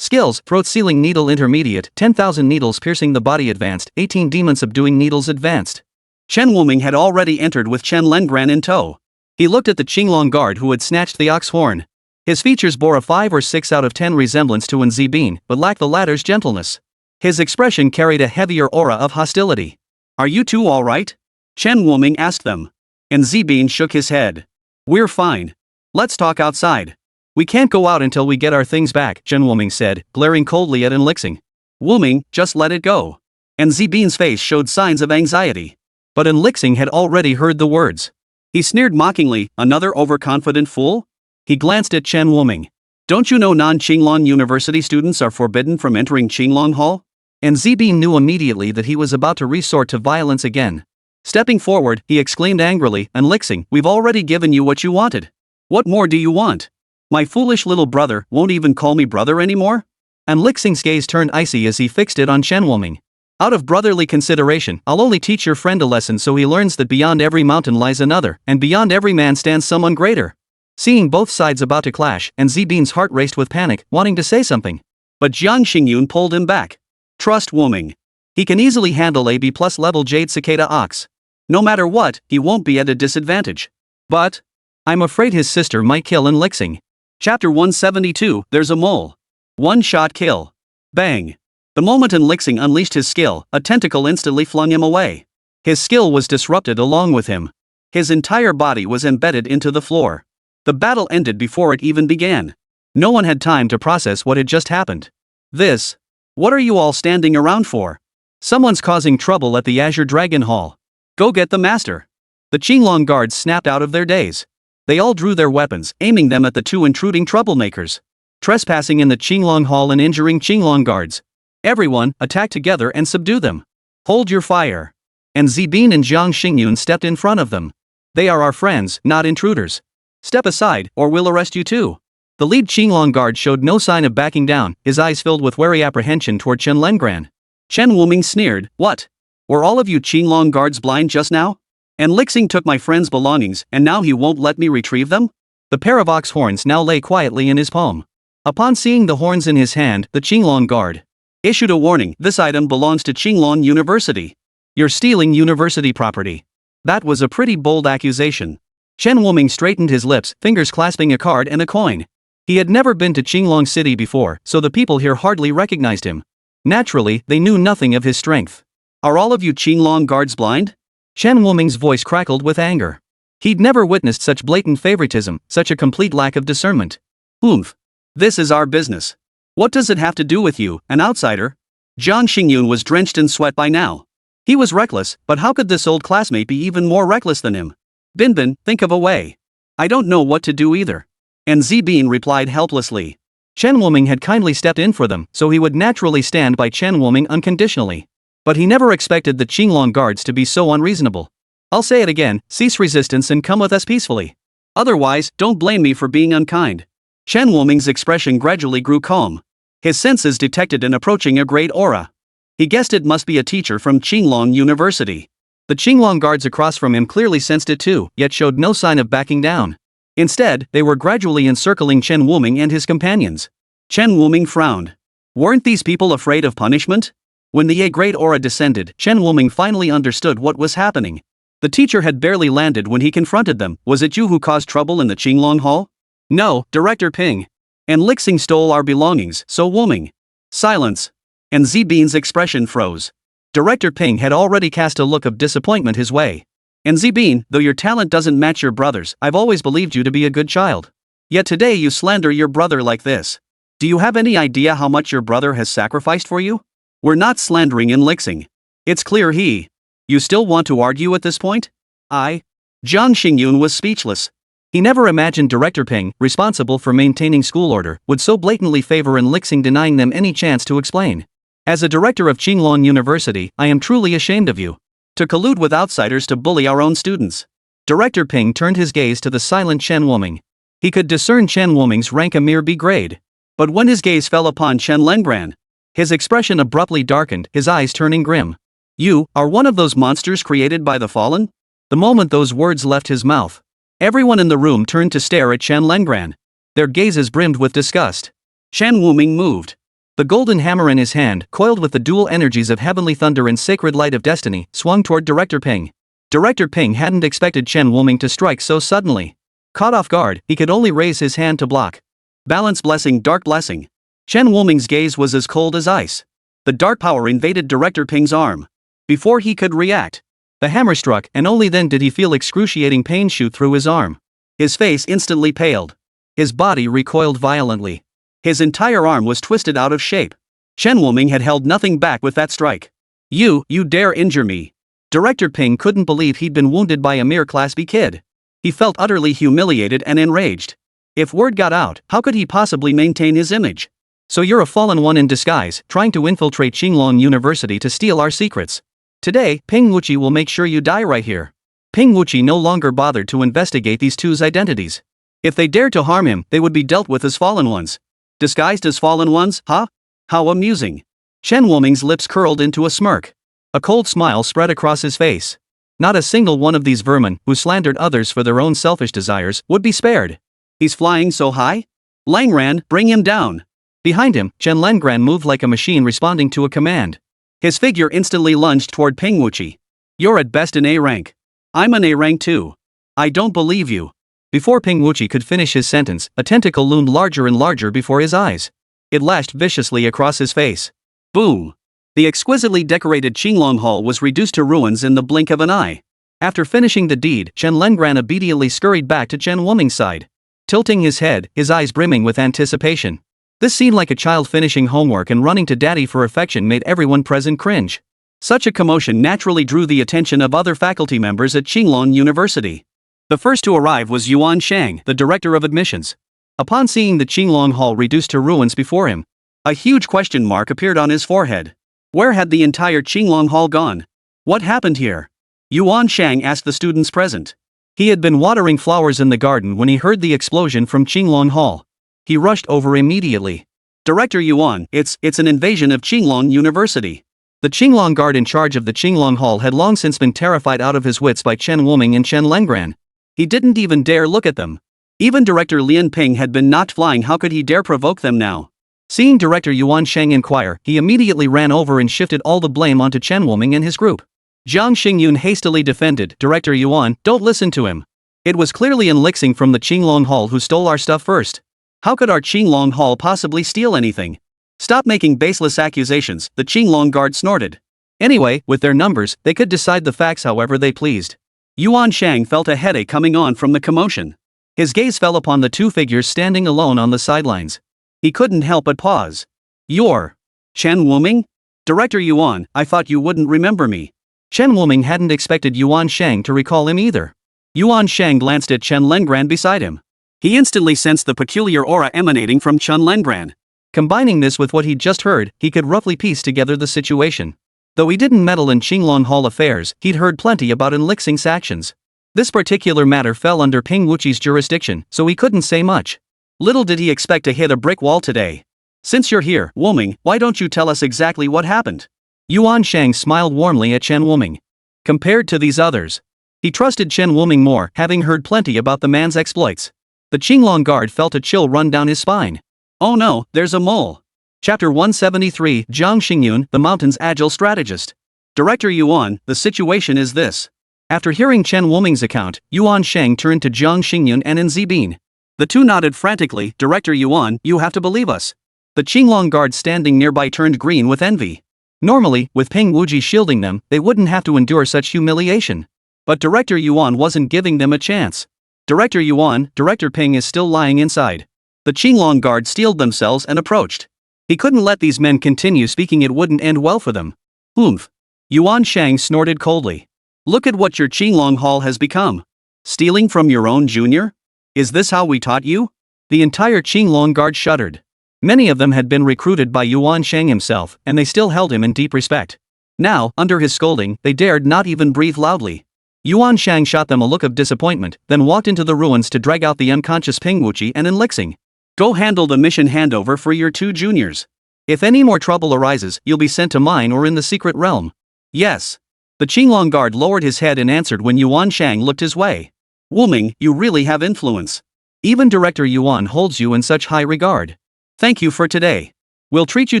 Skills, throat sealing needle intermediate, 10,000 needles piercing the body advanced, 18 demon subduing needles advanced. Chen Wuming had already entered with Chen Lengran in tow. He looked at the Qinglong guard who had snatched the ox horn. His features bore a 5 or 6 out of 10 resemblance to An Zibin, but lacked the latter's gentleness. His expression carried a heavier aura of hostility. "Are you two alright?" Chen Wuming asked them. An Zibin shook his head. "We're fine. Let's talk outside." "We can't go out until we get our things back," Chen Wuming said, glaring coldly at An Lixing. "Wuming, just let it go." An Zibin's face showed signs of anxiety. But An Lixing had already heard the words. He sneered mockingly, "Another overconfident fool?" He glanced at Chen Wuming. "Don't you know non-Qinglong University students are forbidden from entering Qinglong Hall?" And Zibin knew immediately that he was about to resort to violence again. Stepping forward, he exclaimed angrily, "An Lixing, we've already given you what you wanted. What more do you want? My foolish little brother won't even call me brother anymore?" An Lixing's gaze turned icy as he fixed it on Chen Wuming. "Out of brotherly consideration, I'll only teach your friend a lesson so he learns that beyond every mountain lies another, and beyond every man stands someone greater." Seeing both sides about to clash, An Zibin's heart raced with panic, wanting to say something. But Jiang Xingyun pulled him back. "Trust Wuming. He can easily handle a B+ level Jade Cicada Ox. No matter what, he won't be at a disadvantage." "But I'm afraid his sister might kill An Lixing." Chapter 172, There's a Mole. One-shot kill. Bang. The moment An Lixing unleashed his skill, a tentacle instantly flung him away. His skill was disrupted along with him. His entire body was embedded into the floor. The battle ended before it even began. No one had time to process what had just happened. What are you all standing around for? Someone's causing trouble at the Azure Dragon Hall. Go get the master. The Qinglong guards snapped out of their daze. They all drew their weapons, aiming them at the two intruding troublemakers. Trespassing in the Qinglong Hall and injuring Qinglong guards. Everyone, attack together and subdue them. Hold your fire. And Zibin and Jiang Xingyun stepped in front of them. They are our friends, not intruders. Step aside, or we'll arrest you too. The lead Qinglong guard showed no sign of backing down, his eyes filled with wary apprehension toward Chen Lengran. Chen Wuming sneered, "What? Were all of you Qinglong guards blind just now? And Lixing took my friend's belongings, and now he won't let me retrieve them?" The pair of ox horns now lay quietly in his palm. Upon seeing the horns in his hand, the Qinglong guard issued a warning, "This item belongs to Qinglong University. You're stealing university property." That was a pretty bold accusation. Chen Wuming straightened his lips, fingers clasping a card and a coin. He had never been to Qinglong City before, so the people here hardly recognized him. Naturally, they knew nothing of his strength. "Are all of you Qinglong guards blind?" Chen Wuming's voice crackled with anger. He'd never witnessed such blatant favoritism, such a complete lack of discernment. "Oomph. This is our business. What does it have to do with you, an outsider?" Jiang Xingyun was drenched in sweat by now. He was reckless, but how could this old classmate be even more reckless than him? "Binbin, think of a way." "I don't know what to do either." And Zibin replied helplessly. Chen Wuming had kindly stepped in for them, so he would naturally stand by Chen Wuming unconditionally. But he never expected the Qinglong guards to be so unreasonable. "I'll say it again, cease resistance and come with us peacefully. Otherwise, don't blame me for being unkind." Chen Wuming's expression gradually grew calm. His senses detected an approaching A-grade aura. He guessed it must be a teacher from Qinglong University. The Qinglong guards across from him clearly sensed it too, yet showed no sign of backing down. Instead, they were gradually encircling Chen Wuming and his companions. Chen Wuming frowned. Weren't these people afraid of punishment? When the A-grade aura descended, Chen Wuming finally understood what was happening. The teacher had barely landed when he confronted them. "Was it you who caused trouble in the Qinglong Hall?" "No, Director Ping. And Lixing stole our belongings, so Wuming." Silence. And Zibin's expression froze. Director Ping had already cast a look of disappointment his way. "And Zibin, though your talent doesn't match your brother's, I've always believed you to be a good child. Yet today you slander your brother like this. Do you have any idea how much your brother has sacrificed for you?" "We're not slandering An Lixing. It's clear he..." "You still want to argue at this point?" Jiang Xingyun was speechless. He never imagined Director Ping, responsible for maintaining school order, would so blatantly favor An Lixing, denying them any chance to explain. "As a director of Qinglong University, I am truly ashamed of you. To collude with outsiders to bully our own students." Director Ping turned his gaze to the silent Chen Wuming. He could discern Chen Wuming's rank a mere B-grade. But when his gaze fell upon Chen Lengran, his expression abruptly darkened, his eyes turning grim. "You are one of those monsters created by the fallen?" The moment those words left his mouth, everyone in the room turned to stare at Chen Lengran. Their gazes brimmed with disgust. Chen Wuming moved. The golden hammer in his hand, coiled with the dual energies of heavenly thunder and sacred light of destiny, swung toward Director Ping. Director Ping hadn't expected Chen Wuming to strike so suddenly. Caught off guard, he could only raise his hand to block. Balance blessing, dark blessing. Chen Wuming's gaze was as cold as ice. The dark power invaded Director Ping's arm. Before he could react, the hammer struck, and only then did he feel excruciating pain shoot through his arm. His face instantly paled. His body recoiled violently. His entire arm was twisted out of shape. Chen Wuming had held nothing back with that strike. You dare injure me. Director Ping couldn't believe he'd been wounded by a mere Class B kid. He felt utterly humiliated and enraged. If word got out, how could he possibly maintain his image? So you're a fallen one in disguise, trying to infiltrate Qinglong University to steal our secrets. Today, Ping Wuqi will make sure you die right here. Ping Wuqi no longer bothered to investigate these two's identities. If they dared to harm him, they would be dealt with as fallen ones. Disguised as fallen ones, huh? How amusing. Chen Wuming's lips curled into a smirk. A cold smile spread across his face. Not a single one of these vermin, who slandered others for their own selfish desires, would be spared. He's flying so high? Langran, bring him down. Behind him, Chen Lengran moved like a machine responding to a command. His figure instantly lunged toward Ping Wuqi. You're at best an A rank. I'm an A rank too. I don't believe you. Before Ping Wuqi could finish his sentence, a tentacle loomed larger and larger before his eyes. It lashed viciously across his face. Boom! The exquisitely decorated Qinglong Hall was reduced to ruins in the blink of an eye. After finishing the deed, Chen Lengran obediently scurried back to Chen Wuming's side. Tilting his head, his eyes brimming with anticipation. This seemed like a child finishing homework and running to daddy for affection made everyone present cringe. Such a commotion naturally drew the attention of other faculty members at Qinglong University. The first to arrive was Yuan Shang, the director of admissions. Upon seeing the Qinglong Hall reduced to ruins before him, a huge question mark appeared on his forehead. Where had the entire Qinglong Hall gone? What happened here? Yuan Shang asked the students present. He had been watering flowers in the garden when he heard the explosion from Qinglong Hall. He rushed over immediately. Director Yuan, it's an invasion of Qinglong University. The Qinglong guard in charge of the Qinglong Hall had long since been terrified out of his wits by Chen Wuming and Chen Lengran. He didn't even dare look at them. Even Director Lian Ping had been knocked flying. How could he dare provoke them now? Seeing Director Yuan Shang inquire, he immediately ran over and shifted all the blame onto Chen Wuming and his group. Jiang Xingyun hastily defended, Director Yuan, don't listen to him. It was clearly An Lixing from the Qinglong Hall who stole our stuff first. How could our Qinglong Hall possibly steal anything? Stop making baseless accusations, the Qinglong guard snorted. Anyway, with their numbers, they could decide the facts however they pleased. Yuan Shang felt a headache coming on from the commotion. His gaze fell upon the two figures standing alone on the sidelines. He couldn't help but pause. You're Chen Wuming? Director Yuan, I thought you wouldn't remember me. Chen Wuming hadn't expected Yuan Shang to recall him either. Yuan Shang glanced at Chen Lengran beside him. He instantly sensed the peculiar aura emanating from Chen Lengran. Combining this with what he'd just heard, he could roughly piece together the situation. Though he didn't meddle in Qinglong Hall affairs, he'd heard plenty about An Lixing's actions. This particular matter fell under Ping Wuqi's jurisdiction, so he couldn't say much. Little did he expect to hit a brick wall today. Since you're here, Wuming, why don't you tell us exactly what happened? Yuan Shang smiled warmly at Chen Wuming. Compared to these others, he trusted Chen Wuming more, having heard plenty about the man's exploits. The Qinglong guard felt a chill run down his spine. Oh no, there's a mole. Chapter 173, Jiang Xingyun, the mountain's agile strategist. Director Yuan, the situation is this. After hearing Chen Wuming's account, Yuan Shang turned to Jiang Xingyun and An Zibin. The two nodded frantically. Director Yuan, you have to believe us. The Qinglong guard standing nearby turned green with envy. Normally, with Ping Wuji shielding them, they wouldn't have to endure such humiliation. But Director Yuan wasn't giving them a chance. Director Yuan, Director Ping is still lying inside. The Qinglong guard steeled themselves and approached. He couldn't let these men continue speaking, it wouldn't end well for them. Oomph. Yuan Shang snorted coldly. Look at what your Qinglong Hall has become. Stealing from your own junior? Is this how we taught you? The entire Qinglong guard shuddered. Many of them had been recruited by Yuan Shang himself, and they still held him in deep respect. Now, under his scolding, they dared not even breathe loudly. Yuan Shang shot them a look of disappointment, then walked into the ruins to drag out the unconscious Ping Wuqi and An Lixing. Go handle the mission handover for your two juniors. If any more trouble arises, you'll be sent to mine or in the secret realm. Yes. The Qinglong guard lowered his head and answered when Yuan Shang looked his way. Wuming, you really have influence. Even Director Yuan holds you in such high regard. Thank you for today. We'll treat you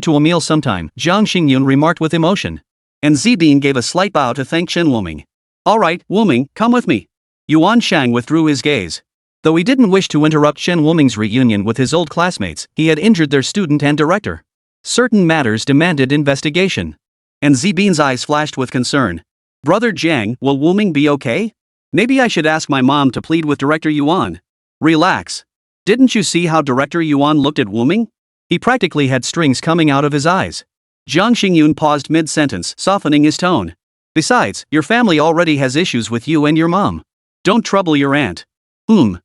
to a meal sometime, Jiang Xingyun remarked with emotion. And Zibin gave a slight bow to thank Chen Wuming. Alright, Wuming, come with me. Yuan Shang withdrew his gaze. Though he didn't wish to interrupt Chen Wuming's reunion with his old classmates, he had injured their student and director. Certain matters demanded investigation. And Zibin's eyes flashed with concern. Brother Jiang, will Wuming be okay? Maybe I should ask my mom to plead with Director Yuan. Relax. Didn't you see how Director Yuan looked at Wuming? He practically had strings coming out of his eyes. Jiang Xingyun paused mid-sentence, softening his tone. Besides, your family already has issues with you and your mom. Don't trouble your aunt. And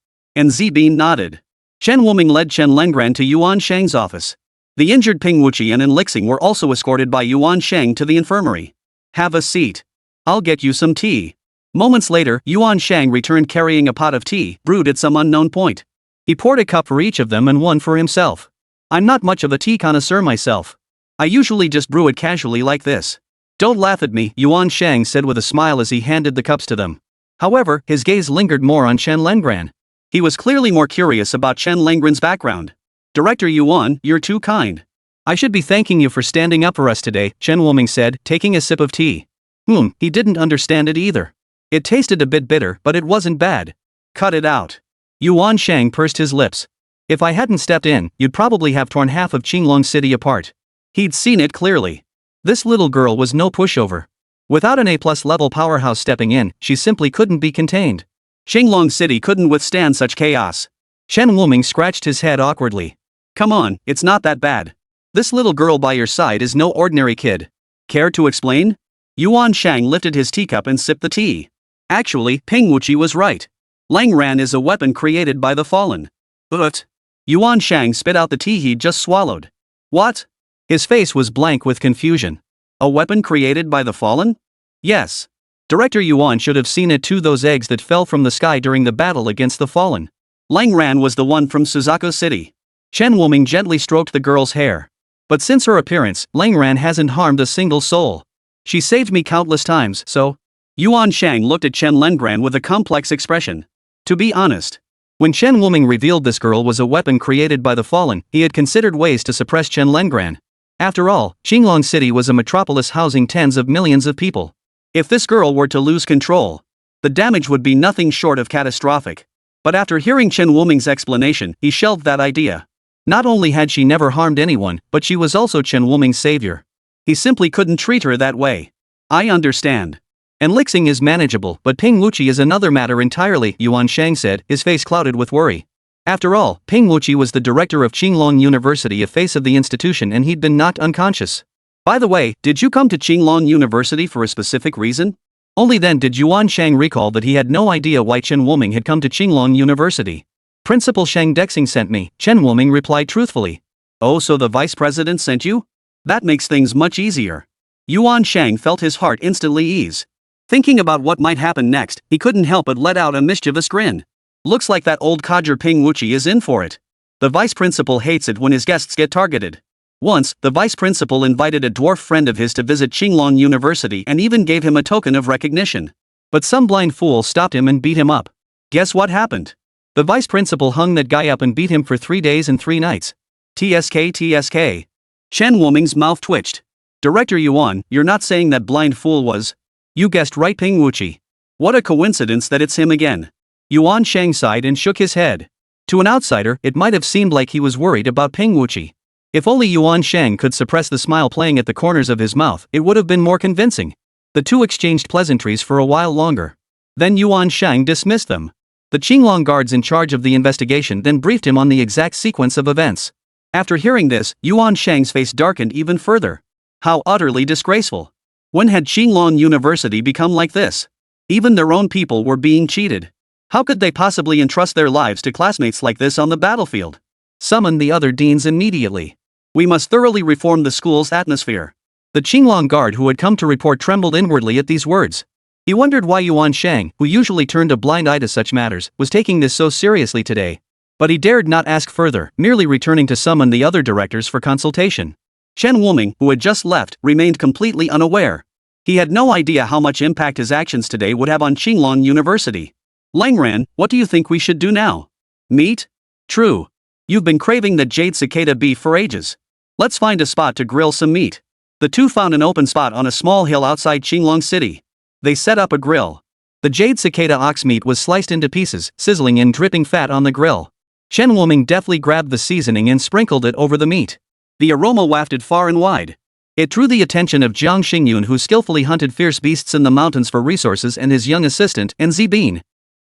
Zibin nodded. Chen Wuming led Chen Lengran to Yuan Shang's office. The injured Ping Wuqian and Lixing were also escorted by Yuan Shang to the infirmary. Have a seat. I'll get you some tea. Moments later, Yuan Shang returned carrying a pot of tea, brewed at some unknown point. He poured a cup for each of them and one for himself. I'm not much of a tea connoisseur myself. I usually just brew it casually like this. Don't laugh at me, Yuan Shang said with a smile as he handed the cups to them. However, his gaze lingered more on Chen Lengran. He was clearly more curious about Chen Lengran's background. Director Yuan, you're too kind. I should be thanking you for standing up for us today, Chen Wuming said, taking a sip of tea. He didn't understand it either. It tasted a bit bitter, but it wasn't bad. Cut it out. Yuan Shang pursed his lips. If I hadn't stepped in, you'd probably have torn half of Qinglong City apart. He'd seen it clearly. This little girl was no pushover. Without an A+ level powerhouse stepping in, she simply couldn't be contained. Qinglong City couldn't withstand such chaos. Chen Wuming scratched his head awkwardly. Come on, it's not that bad. This little girl by your side is no ordinary kid. Care to explain? Yuan Shang lifted his teacup and sipped the tea. Actually, Ping Wuqi was right. Langran is a weapon created by the fallen. But Yuan Shang spit out the tea he'd just swallowed. What? His face was blank with confusion. A weapon created by the fallen? Yes. Director Yuan should have seen it too, those eggs that fell from the sky during the battle against the fallen. Langran was the one from Suzaku City. Chen Wuming gently stroked the girl's hair. But since her appearance, Langran hasn't harmed a single soul. She saved me countless times, so? Yuan Shang looked at Chen Lengran with a complex expression. To be honest, when Chen Wuming revealed this girl was a weapon created by the fallen, he had considered ways to suppress Chen Lengran. After all, Qinglong City was a metropolis housing tens of millions of people. If this girl were to lose control, the damage would be nothing short of catastrophic. But after hearing Chen Wuming's explanation, he shelved that idea. Not only had she never harmed anyone, but she was also Chen Wuming's savior. He simply couldn't treat her that way. I understand. And Lixing is manageable, but Ping Wuqi is another matter entirely, Yuan Shang said, his face clouded with worry. After all, Ping Wuqi was the director of Qinglong University, a face of the institution, and he'd been knocked unconscious. By the way, did you come to Qinglong University for a specific reason? Only then did Yuan Shang recall that he had no idea why Chen Wuming had come to Qinglong University. Principal Shang Dexing sent me, Chen Wuming replied truthfully. Oh, so the vice president sent you? That makes things much easier. Yuan Shang felt his heart instantly ease. Thinking about what might happen next, he couldn't help but let out a mischievous grin. Looks like that old codger Ping Wuqi is in for it. The vice principal hates it when his guests get targeted. Once, the vice principal invited a dwarf friend of his to visit Qinglong University and even gave him a token of recognition. But some blind fool stopped him and beat him up. Guess what happened? The vice principal hung that guy up and beat him for 3 days and 3 nights. TSK. Chen Wuming's mouth twitched. Director Yuan, you're not saying that blind fool was? You guessed right, Ping Wuqi. What a coincidence that it's him again. Yuan Shang sighed and shook his head. To an outsider, it might have seemed like he was worried about Ping Wuqi. If only Yuan Shang could suppress the smile playing at the corners of his mouth, it would have been more convincing. The two exchanged pleasantries for a while longer. Then Yuan Shang dismissed them. The Qinglong guards in charge of the investigation then briefed him on the exact sequence of events. After hearing this, Yuan Shang's face darkened even further. How utterly disgraceful. When had Qinglong University become like this? Even their own people were being cheated. How could they possibly entrust their lives to classmates like this on the battlefield? Summon the other deans immediately. We must thoroughly reform the school's atmosphere. The Qinglong guard who had come to report trembled inwardly at these words. He wondered why Yuan Shang, who usually turned a blind eye to such matters, was taking this so seriously today. But he dared not ask further, merely returning to summon the other directors for consultation. Chen Wuming, who had just left, remained completely unaware. He had no idea how much impact his actions today would have on Qinglong University. Langran, what do you think we should do now? Meet? True. You've been craving that jade cicada beef for ages. Let's find a spot to grill some meat. The two found an open spot on a small hill outside Qinglong City. They set up a grill. The jade cicada ox meat was sliced into pieces, sizzling and dripping fat on the grill. Chen Wuming deftly grabbed the seasoning and sprinkled it over the meat. The aroma wafted far and wide. It drew the attention of Jiang Xingyun, who skillfully hunted fierce beasts in the mountains for resources, and his young assistant, Nzibin.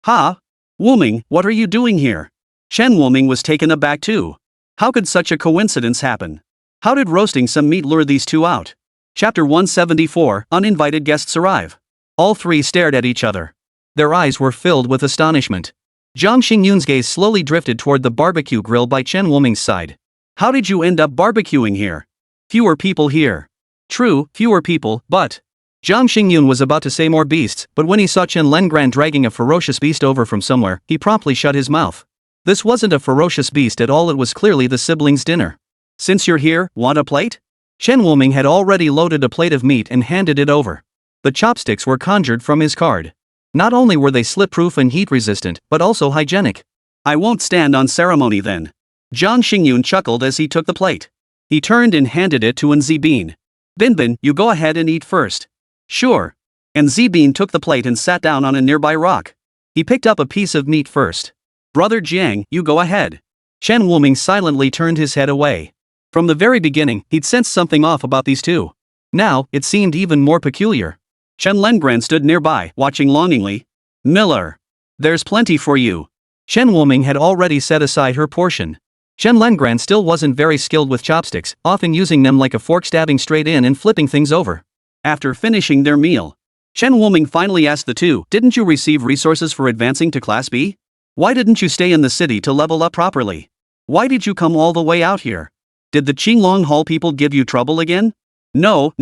Ha! Wuming, what are you doing here? Chen Wuming was taken aback too. How could such a coincidence happen? How did roasting some meat lure these two out? Chapter 174, Uninvited Guests Arrive. All three stared at each other. Their eyes were filled with astonishment. Jiang Xingyun's gaze slowly drifted toward the barbecue grill by Chen Wuming's side. How did you end up barbecuing here? Fewer people here. True, fewer people, but... Jiang Xingyun was about to say more beasts, but when he saw Chen Lengran dragging a ferocious beast over from somewhere, he promptly shut his mouth. This wasn't a ferocious beast at all, it was clearly the siblings' dinner. Since you're here, want a plate? Chen Wuming had already loaded a plate of meat and handed it over. The chopsticks were conjured from his card. Not only were they slip-proof and heat-resistant, but also hygienic. I won't stand on ceremony then. Jiang Xingyun chuckled as he took the plate. He turned and handed it to Nzibin. Binbin, you go ahead and eat first. Sure. Nzibin took the plate and sat down on a nearby rock. He picked up a piece of meat first. Brother Jiang, you go ahead. Chen Wuming silently turned his head away. From the very beginning, he'd sensed something off about these two. Now, it seemed even more peculiar. Chen Lengran stood nearby, watching longingly. Miller. There's plenty for you. Chen Wuming had already set aside her portion. Chen Lengran still wasn't very skilled with chopsticks, often using them like a fork, stabbing straight in and flipping things over. After finishing their meal, Chen Wuming finally asked the two, didn't you receive resources for advancing to Class B? Why didn't you stay in the city to level up properly? Why did you come all the way out here? Did the Qinglong Hall people give you trouble again? No.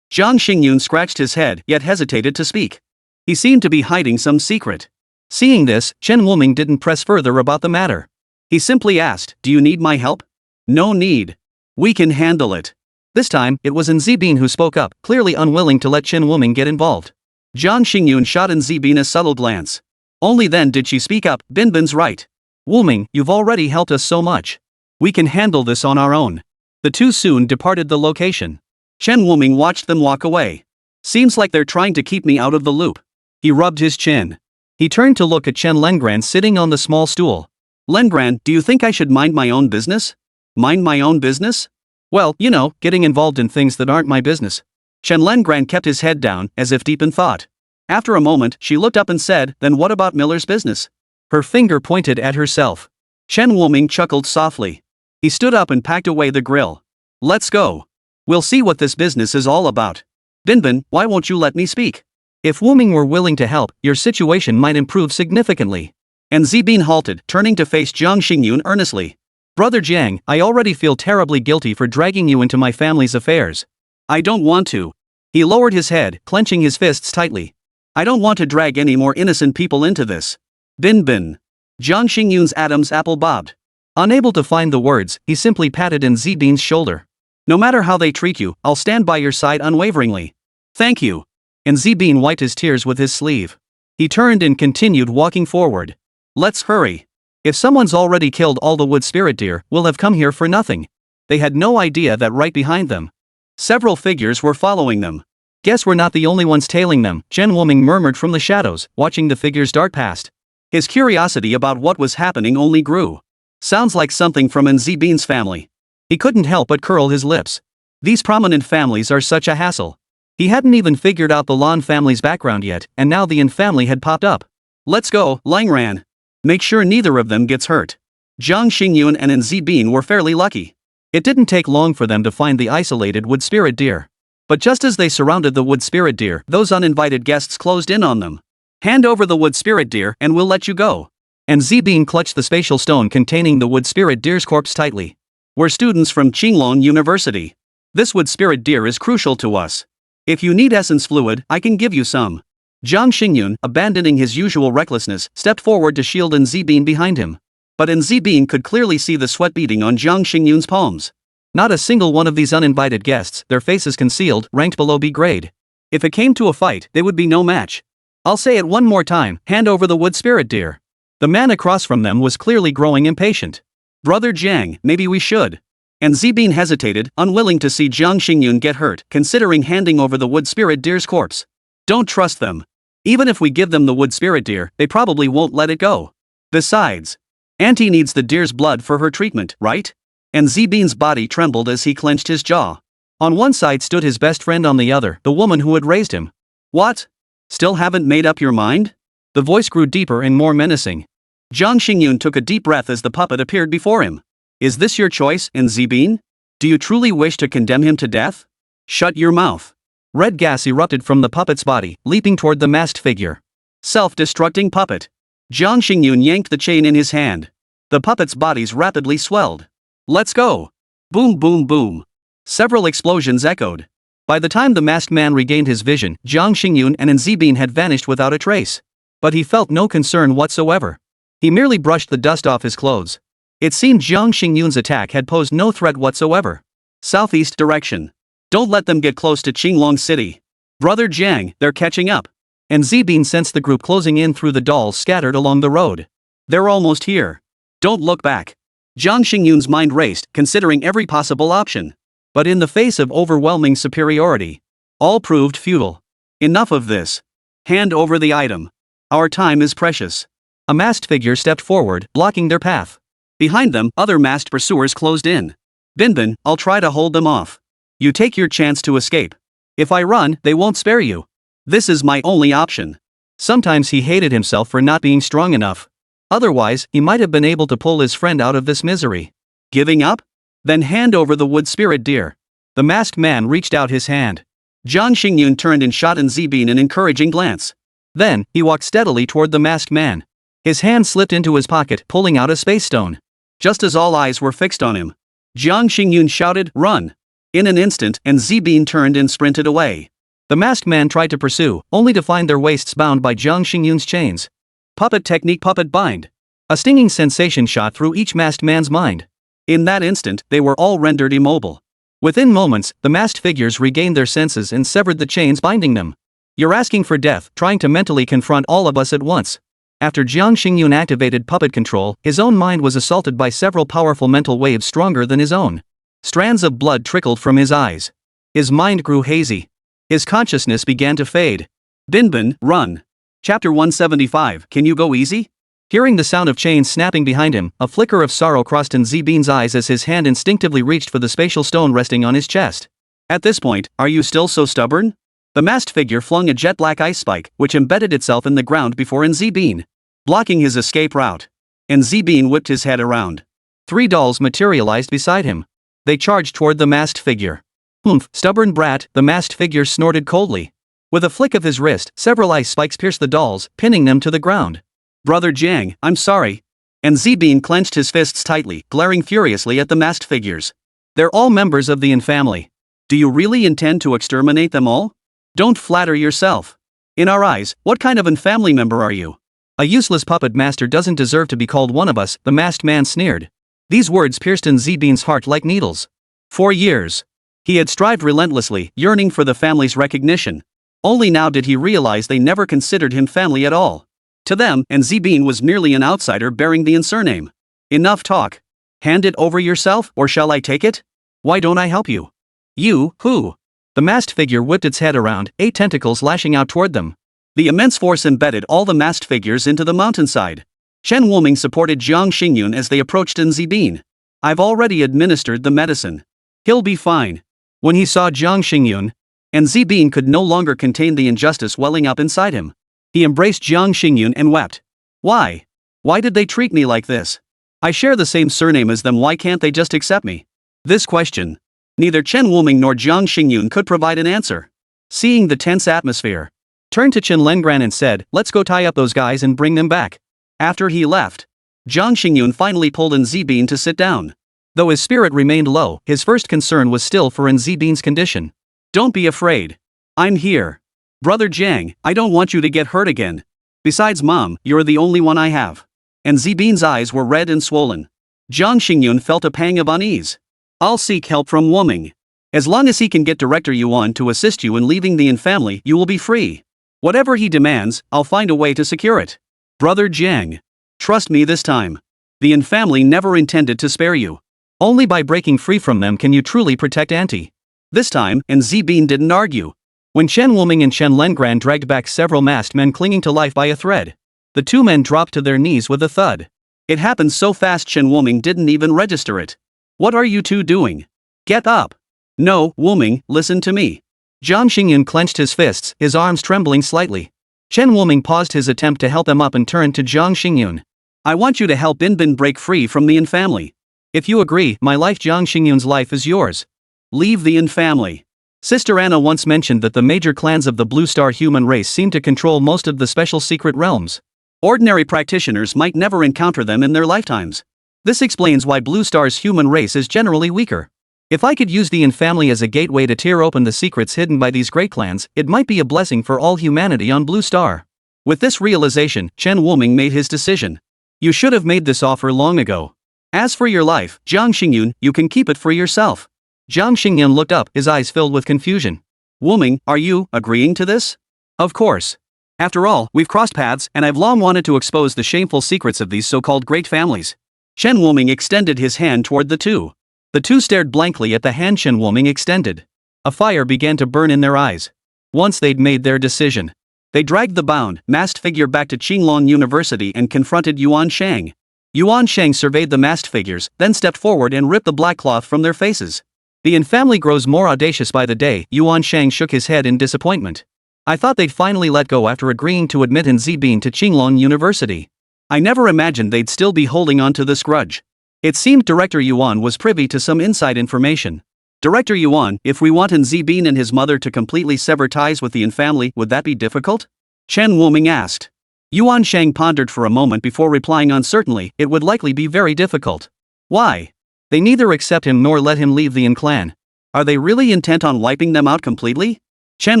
Jiang Xingyun scratched his head, yet hesitated to speak. He seemed to be hiding some secret. Seeing this, Chen Wuming didn't press further about the matter. He simply asked, do you need my help? No need. We can handle it. This time, it was Nzibin who spoke up, clearly unwilling to let Chen Wuming get involved. Jiang Xingyun shot Nzibin a subtle glance. Only then did she speak up, Binbin's right. Wuming, you've already helped us so much. We can handle this on our own. The two soon departed the location. Chen Wuming watched them walk away. Seems like they're trying to keep me out of the loop. He rubbed his chin. He turned to look at Chen Lengran sitting on the small stool. Lengran, do you think I should mind my own business? Mind my own business? Well, getting involved in things that aren't my business. Chen Lengran kept his head down, as if deep in thought. After a moment, she looked up and said, then what about Miller's business? Her finger pointed at herself. Chen Wuming chuckled softly. He stood up and packed away the grill. Let's go. We'll see what this business is all about. Binbin, why won't you let me speak? If Wuming were willing to help, your situation might improve significantly. Nzibin halted, turning to face Jiang Xingyun earnestly. Brother Jiang, I already feel terribly guilty for dragging you into my family's affairs. I don't want to. He lowered his head, clenching his fists tightly. I don't want to drag any more innocent people into this. Binbin. Jiang Xingyun's Adam's apple bobbed. Unable to find the words, he simply patted Nzibin's shoulder. No matter how they treat you, I'll stand by your side unwaveringly. Thank you. Nzibin wiped his tears with his sleeve. He turned and continued walking forward. Let's hurry. If someone's already killed all the wood spirit deer, we'll have come here for nothing. They had no idea that right behind them, several figures were following them. Guess we're not the only ones tailing them, Chen Wuming murmured from the shadows, watching the figures dart past. His curiosity about what was happening only grew. Sounds like something from Nzibin's family. He couldn't help but curl his lips. These prominent families are such a hassle. He hadn't even figured out the Lan family's background yet, and now the Yin family had popped up. Let's go, Langran. Make sure neither of them gets hurt. Jiang Xingyun and Nzibin were fairly lucky. It didn't take long for them to find the isolated wood spirit deer. But just as they surrounded the wood spirit deer, those uninvited guests closed in on them. Hand over the wood spirit deer and we'll let you go. Nzibin clutched the spatial stone containing the wood spirit deer's corpse tightly. We're students from Qinglong University. This wood spirit deer is crucial to us. If you need essence fluid, I can give you some. Jiang Xingyun, abandoning his usual recklessness, stepped forward to shield Nzibin behind him. But Nzibin could clearly see the sweat beading on Jiang Xingyun's palms. Not a single one of these uninvited guests, their faces concealed, ranked below B-grade. If it came to a fight, they would be no match. I'll say it one more time, hand over the wood spirit deer. The man across from them was clearly growing impatient. Brother Jiang, maybe we should. And Zibin hesitated, unwilling to see Jiang Xingyun get hurt, considering handing over the wood spirit deer's corpse. Don't trust them. Even if we give them the wood spirit deer, they probably won't let it go. Besides, Auntie needs the deer's blood for her treatment, right? And Zibin's body trembled as he clenched his jaw. On one side stood his best friend, on the other, the woman who had raised him. What? Still haven't made up your mind? The voice grew deeper and more menacing. Jiang Xingyun took a deep breath as the puppet appeared before him. Is this your choice, Zibin? Do you truly wish to condemn him to death? Shut your mouth. Red gas erupted from the puppet's body, leaping toward the masked figure. Self-destructing puppet. Jiang Xingyun yanked the chain in his hand. The puppet's bodies rapidly swelled. Let's go. Boom, boom, boom. Several explosions echoed. By the time the masked man regained his vision, Jiang Xingyun and Zibin had vanished without a trace. But he felt no concern whatsoever. He merely brushed the dust off his clothes. It seemed Jiang Xingyun's attack had posed no threat whatsoever. Southeast direction. Don't let them get close to Qinglong City. Brother Jiang, they're catching up. And Zibin sensed the group closing in through the dolls scattered along the road. They're almost here. Don't look back. Jiang Xingyun's mind raced, considering every possible option. But in the face of overwhelming superiority, all proved futile. Enough of this. Hand over the item. Our time is precious. A masked figure stepped forward, blocking their path. Behind them, other masked pursuers closed in. Binbin, I'll try to hold them off. You take your chance to escape. If I run, they won't spare you. This is my only option. Sometimes he hated himself for not being strong enough. Otherwise, he might have been able to pull his friend out of this misery. Giving up? Then hand over the wood spirit deer. The masked man reached out his hand. Jiang Xingyun turned and shot Zibin an encouraging glance. Then, he walked steadily toward the masked man. His hand slipped into his pocket, pulling out a space stone. Just as all eyes were fixed on him, Jiang Xingyun shouted, "Run!" In an instant, Zibin turned and sprinted away. The masked man tried to pursue, only to find their waists bound by Jiang Xingyun's chains. Puppet technique, puppet bind. A stinging sensation shot through each masked man's mind. In that instant, they were all rendered immobile. Within moments, the masked figures regained their senses and severed the chains binding them. You're asking for death, trying to mentally confront all of us at once. After Jiang Xingyun activated puppet control, his own mind was assaulted by several powerful mental waves stronger than his own. Strands of blood trickled from his eyes. His mind grew hazy. His consciousness began to fade. Binbin, run. Chapter 175, Can you go easy? Hearing the sound of chains snapping behind him, a flicker of sorrow crossed Zibin's eyes as his hand instinctively reached for the spatial stone resting on his chest. At this point, are you still so stubborn? The masked figure flung a jet-black ice spike, which embedded itself in the ground before Zibin, blocking his escape route. Zibin whipped his head around. 3 dolls materialized beside him. They charged toward the masked figure. Humph, stubborn brat, the masked figure snorted coldly. With a flick of his wrist, several ice spikes pierced the dolls, pinning them to the ground. Brother Jiang, I'm sorry. Zibin clenched his fists tightly, glaring furiously at the masked figures. They're all members of the Yin family. Do you really intend to exterminate them all? Don't flatter yourself. In our eyes, what kind of Yin family member are you? A useless puppet master doesn't deserve to be called one of us, the masked man sneered. These words pierced Zibin's heart like needles. For years, he had strived relentlessly, yearning for the family's recognition. Only now did he realize they never considered him family at all. To them, Zibin was merely an outsider bearing the Yin surname. Enough talk. Hand it over yourself, or shall I take it? Why don't I help you? You, who? The masked figure whipped its head around, 8 tentacles lashing out toward them. The immense force embedded all the masked figures into the mountainside. Chen Wuming supported Jiang Xingyun as they approached Zibin. I've already administered the medicine. He'll be fine. When he saw Jiang Xingyun, Zibin could no longer contain the injustice welling up inside him. He embraced Jiang Xingyun and wept. Why? Why did they treat me like this? I share the same surname as them, why can't they just accept me? This question, neither Chen Wuming nor Jiang Xingyun could provide an answer. Seeing the tense atmosphere, turned to Chen Lengran and said, let's go tie up those guys and bring them back. After he left, Jiang Xingyun finally pulled Zibin to sit down. Though his spirit remained low, his first concern was still for Zibin's condition. Don't be afraid. I'm here. Brother Jiang, I don't want you to get hurt again. Besides Mom, you're the only one I have. Zibin's eyes were red and swollen. Jiang Xingyun felt a pang of unease. I'll seek help from Wuming. As long as he can get Director Yuan to assist you in leaving the Yin family, you will be free. Whatever he demands, I'll find a way to secure it. Brother Jiang. Trust me this time. The Yin family never intended to spare you. Only by breaking free from them can you truly protect Auntie. This time, and Z-Bean didn't argue. When Chen Wuming and Chen Lengran dragged back several masked men clinging to life by a thread, the two men dropped to their knees with a thud. It happened so fast Chen Wuming didn't even register it. What are you two doing? Get up. No, Wuming, listen to me. Jiang Xingyun clenched his fists, his arms trembling slightly. Chen Wuming paused his attempt to help them up and turned to Jiang Xingyun. I want you to help Binbin break free from the Yin family. If you agree, my life Jiang Xingyun's life is yours. Leave the Yin family. Sister Anna once mentioned that the major clans of the Blue Star human race seem to control most of the special secret realms. Ordinary practitioners might never encounter them in their lifetimes. This explains why Blue Star's human race is generally weaker. If I could use the Yin family as a gateway to tear open the secrets hidden by these great clans, it might be a blessing for all humanity on Blue Star. With this realization, Chen Wuming made his decision. You should have made this offer long ago. As for your life, Jiang Xingyun, you can keep it for yourself. Jiang Xingyun looked up, his eyes filled with confusion. Wuming, are you agreeing to this? Of course. After all, we've crossed paths, and I've long wanted to expose the shameful secrets of these so-called great families. Chen Wuming extended his hand toward the two. The two stared blankly at the hand Chen Wuming extended. A fire began to burn in their eyes. Once they'd made their decision, they dragged the bound, masked figure back to Qinglong University and confronted Yuan Shang. Yuan Shang surveyed the masked figures, then stepped forward and ripped the black cloth from their faces. The Yin family grows more audacious by the day. Yuan Shang shook his head in disappointment. I thought they'd finally let go after agreeing to admit N Zibin to Qinglong University. I never imagined they'd still be holding on to this grudge. It seemed Director Yuan was privy to some inside information. Director Yuan, if we want N Zibin and his mother to completely sever ties with the Yin family, would that be difficult? Chen Wuming asked. Yuan Shang pondered for a moment before replying uncertainly, it would likely be very difficult. Why? They neither accept him nor let him leave the Yin clan. Are they really intent on wiping them out completely? Chen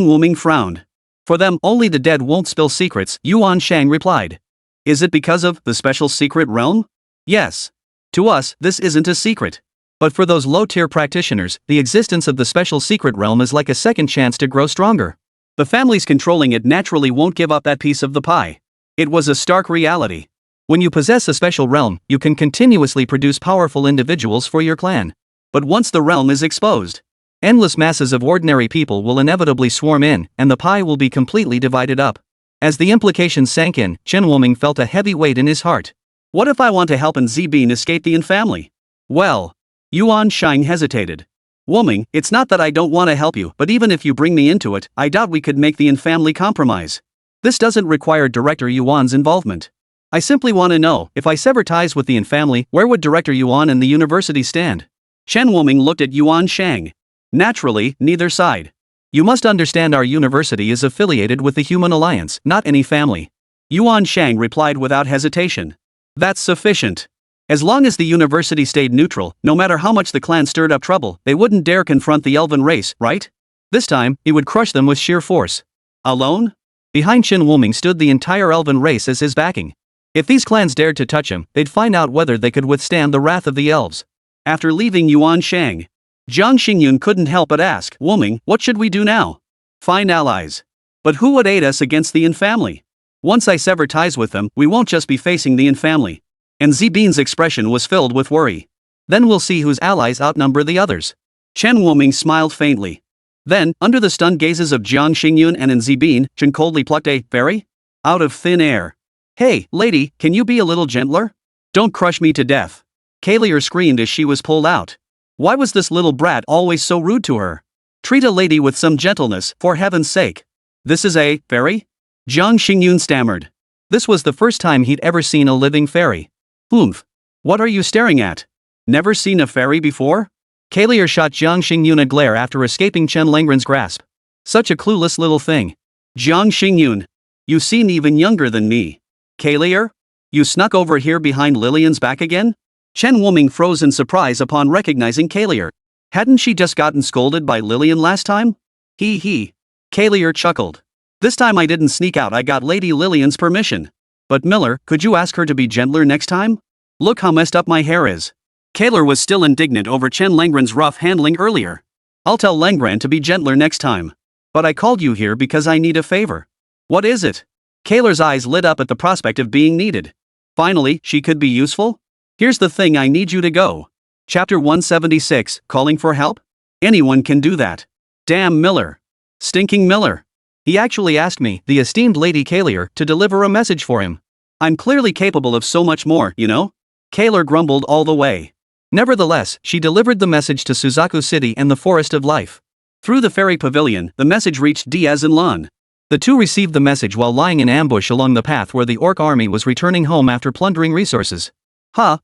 Wuming frowned. For them, only the dead won't spill secrets, Yuan Shang replied. Is it because of the special secret realm? Yes. To us, this isn't a secret. But for those low-tier practitioners, the existence of the special secret realm is like a second chance to grow stronger. The families controlling it naturally won't give up that piece of the pie. It was a stark reality. When you possess a special realm, you can continuously produce powerful individuals for your clan. But once the realm is exposed, endless masses of ordinary people will inevitably swarm in, and the pie will be completely divided up. As the implications sank in, Chen Wuming felt a heavy weight in his heart. What if I want to help N Zibin escape the Yin family? Well, Yuan Shang hesitated. Wuming, it's not that I don't want to help you, but even if you bring me into it, I doubt we could make the Yin family compromise. This doesn't require Director Yuan's involvement. I simply want to know, if I sever ties with the Yin family, where would Director Yuan and the university stand? Chen Wuming looked at Yuan Shang. Naturally, neither side. You must understand our university is affiliated with the Human Alliance, not any family. Yuan Shang replied without hesitation. That's sufficient. As long as the university stayed neutral, no matter how much the clan stirred up trouble, they wouldn't dare confront the elven race, right? This time, he would crush them with sheer force. Alone? Behind Chen Wuming stood the entire elven race as his backing. If these clans dared to touch him, they'd find out whether they could withstand the wrath of the elves. After leaving Yuan Shang, Jiang Xingyun couldn't help but ask, Wuming, what should we do now? Find allies. But who would aid us against the Yin family? Once I sever ties with them, we won't just be facing the Yin family. And Zibin's expression was filled with worry. Then we'll see whose allies outnumber the others. Chen Wuming smiled faintly. Then, under the stunned gazes of Jiang Xingyun and N Zibin, Chen coldly plucked a fairy out of thin air. Hey, lady, can you be a little gentler? Don't crush me to death. Kalier screamed as she was pulled out. Why was this little brat always so rude to her? Treat a lady with some gentleness, for heaven's sake. This is a fairy? Jiang Xingyun stammered. This was the first time he'd ever seen a living fairy. Oomph. What are you staring at? Never seen a fairy before? Kalier shot Jiang Xingyun a glare after escaping Chen Lengren's grasp. Such a clueless little thing. Jiang Xingyun. You seem even younger than me. Kalier? You snuck over here behind Lillian's back again? Chen Wuming froze in surprise upon recognizing Kalier. Hadn't she just gotten scolded by Lillian last time? He. Kalier chuckled. This time I didn't sneak out, I got Lady Lillian's permission. But Miller, could you ask her to be gentler next time? Look how messed up my hair is. Kalier was still indignant over Chen Lengren's rough handling earlier. I'll tell Lengren to be gentler next time. But I called you here because I need a favor. What is it? Kalier's eyes lit up at the prospect of being needed. Finally, she could be useful? Here's the thing, I need you to go. Chapter 176, Calling for Help? Anyone can do that. Damn Miller. Stinking Miller. He actually asked me, the esteemed Lady Kalir, to deliver a message for him. I'm clearly capable of so much more, you know? Kalir grumbled all the way. Nevertheless, she delivered the message to Suzaku City and the Forest of Life. Through the fairy pavilion, the message reached Diaz and Lan. The two received the message while lying in ambush along the path where the orc army was returning home after plundering resources.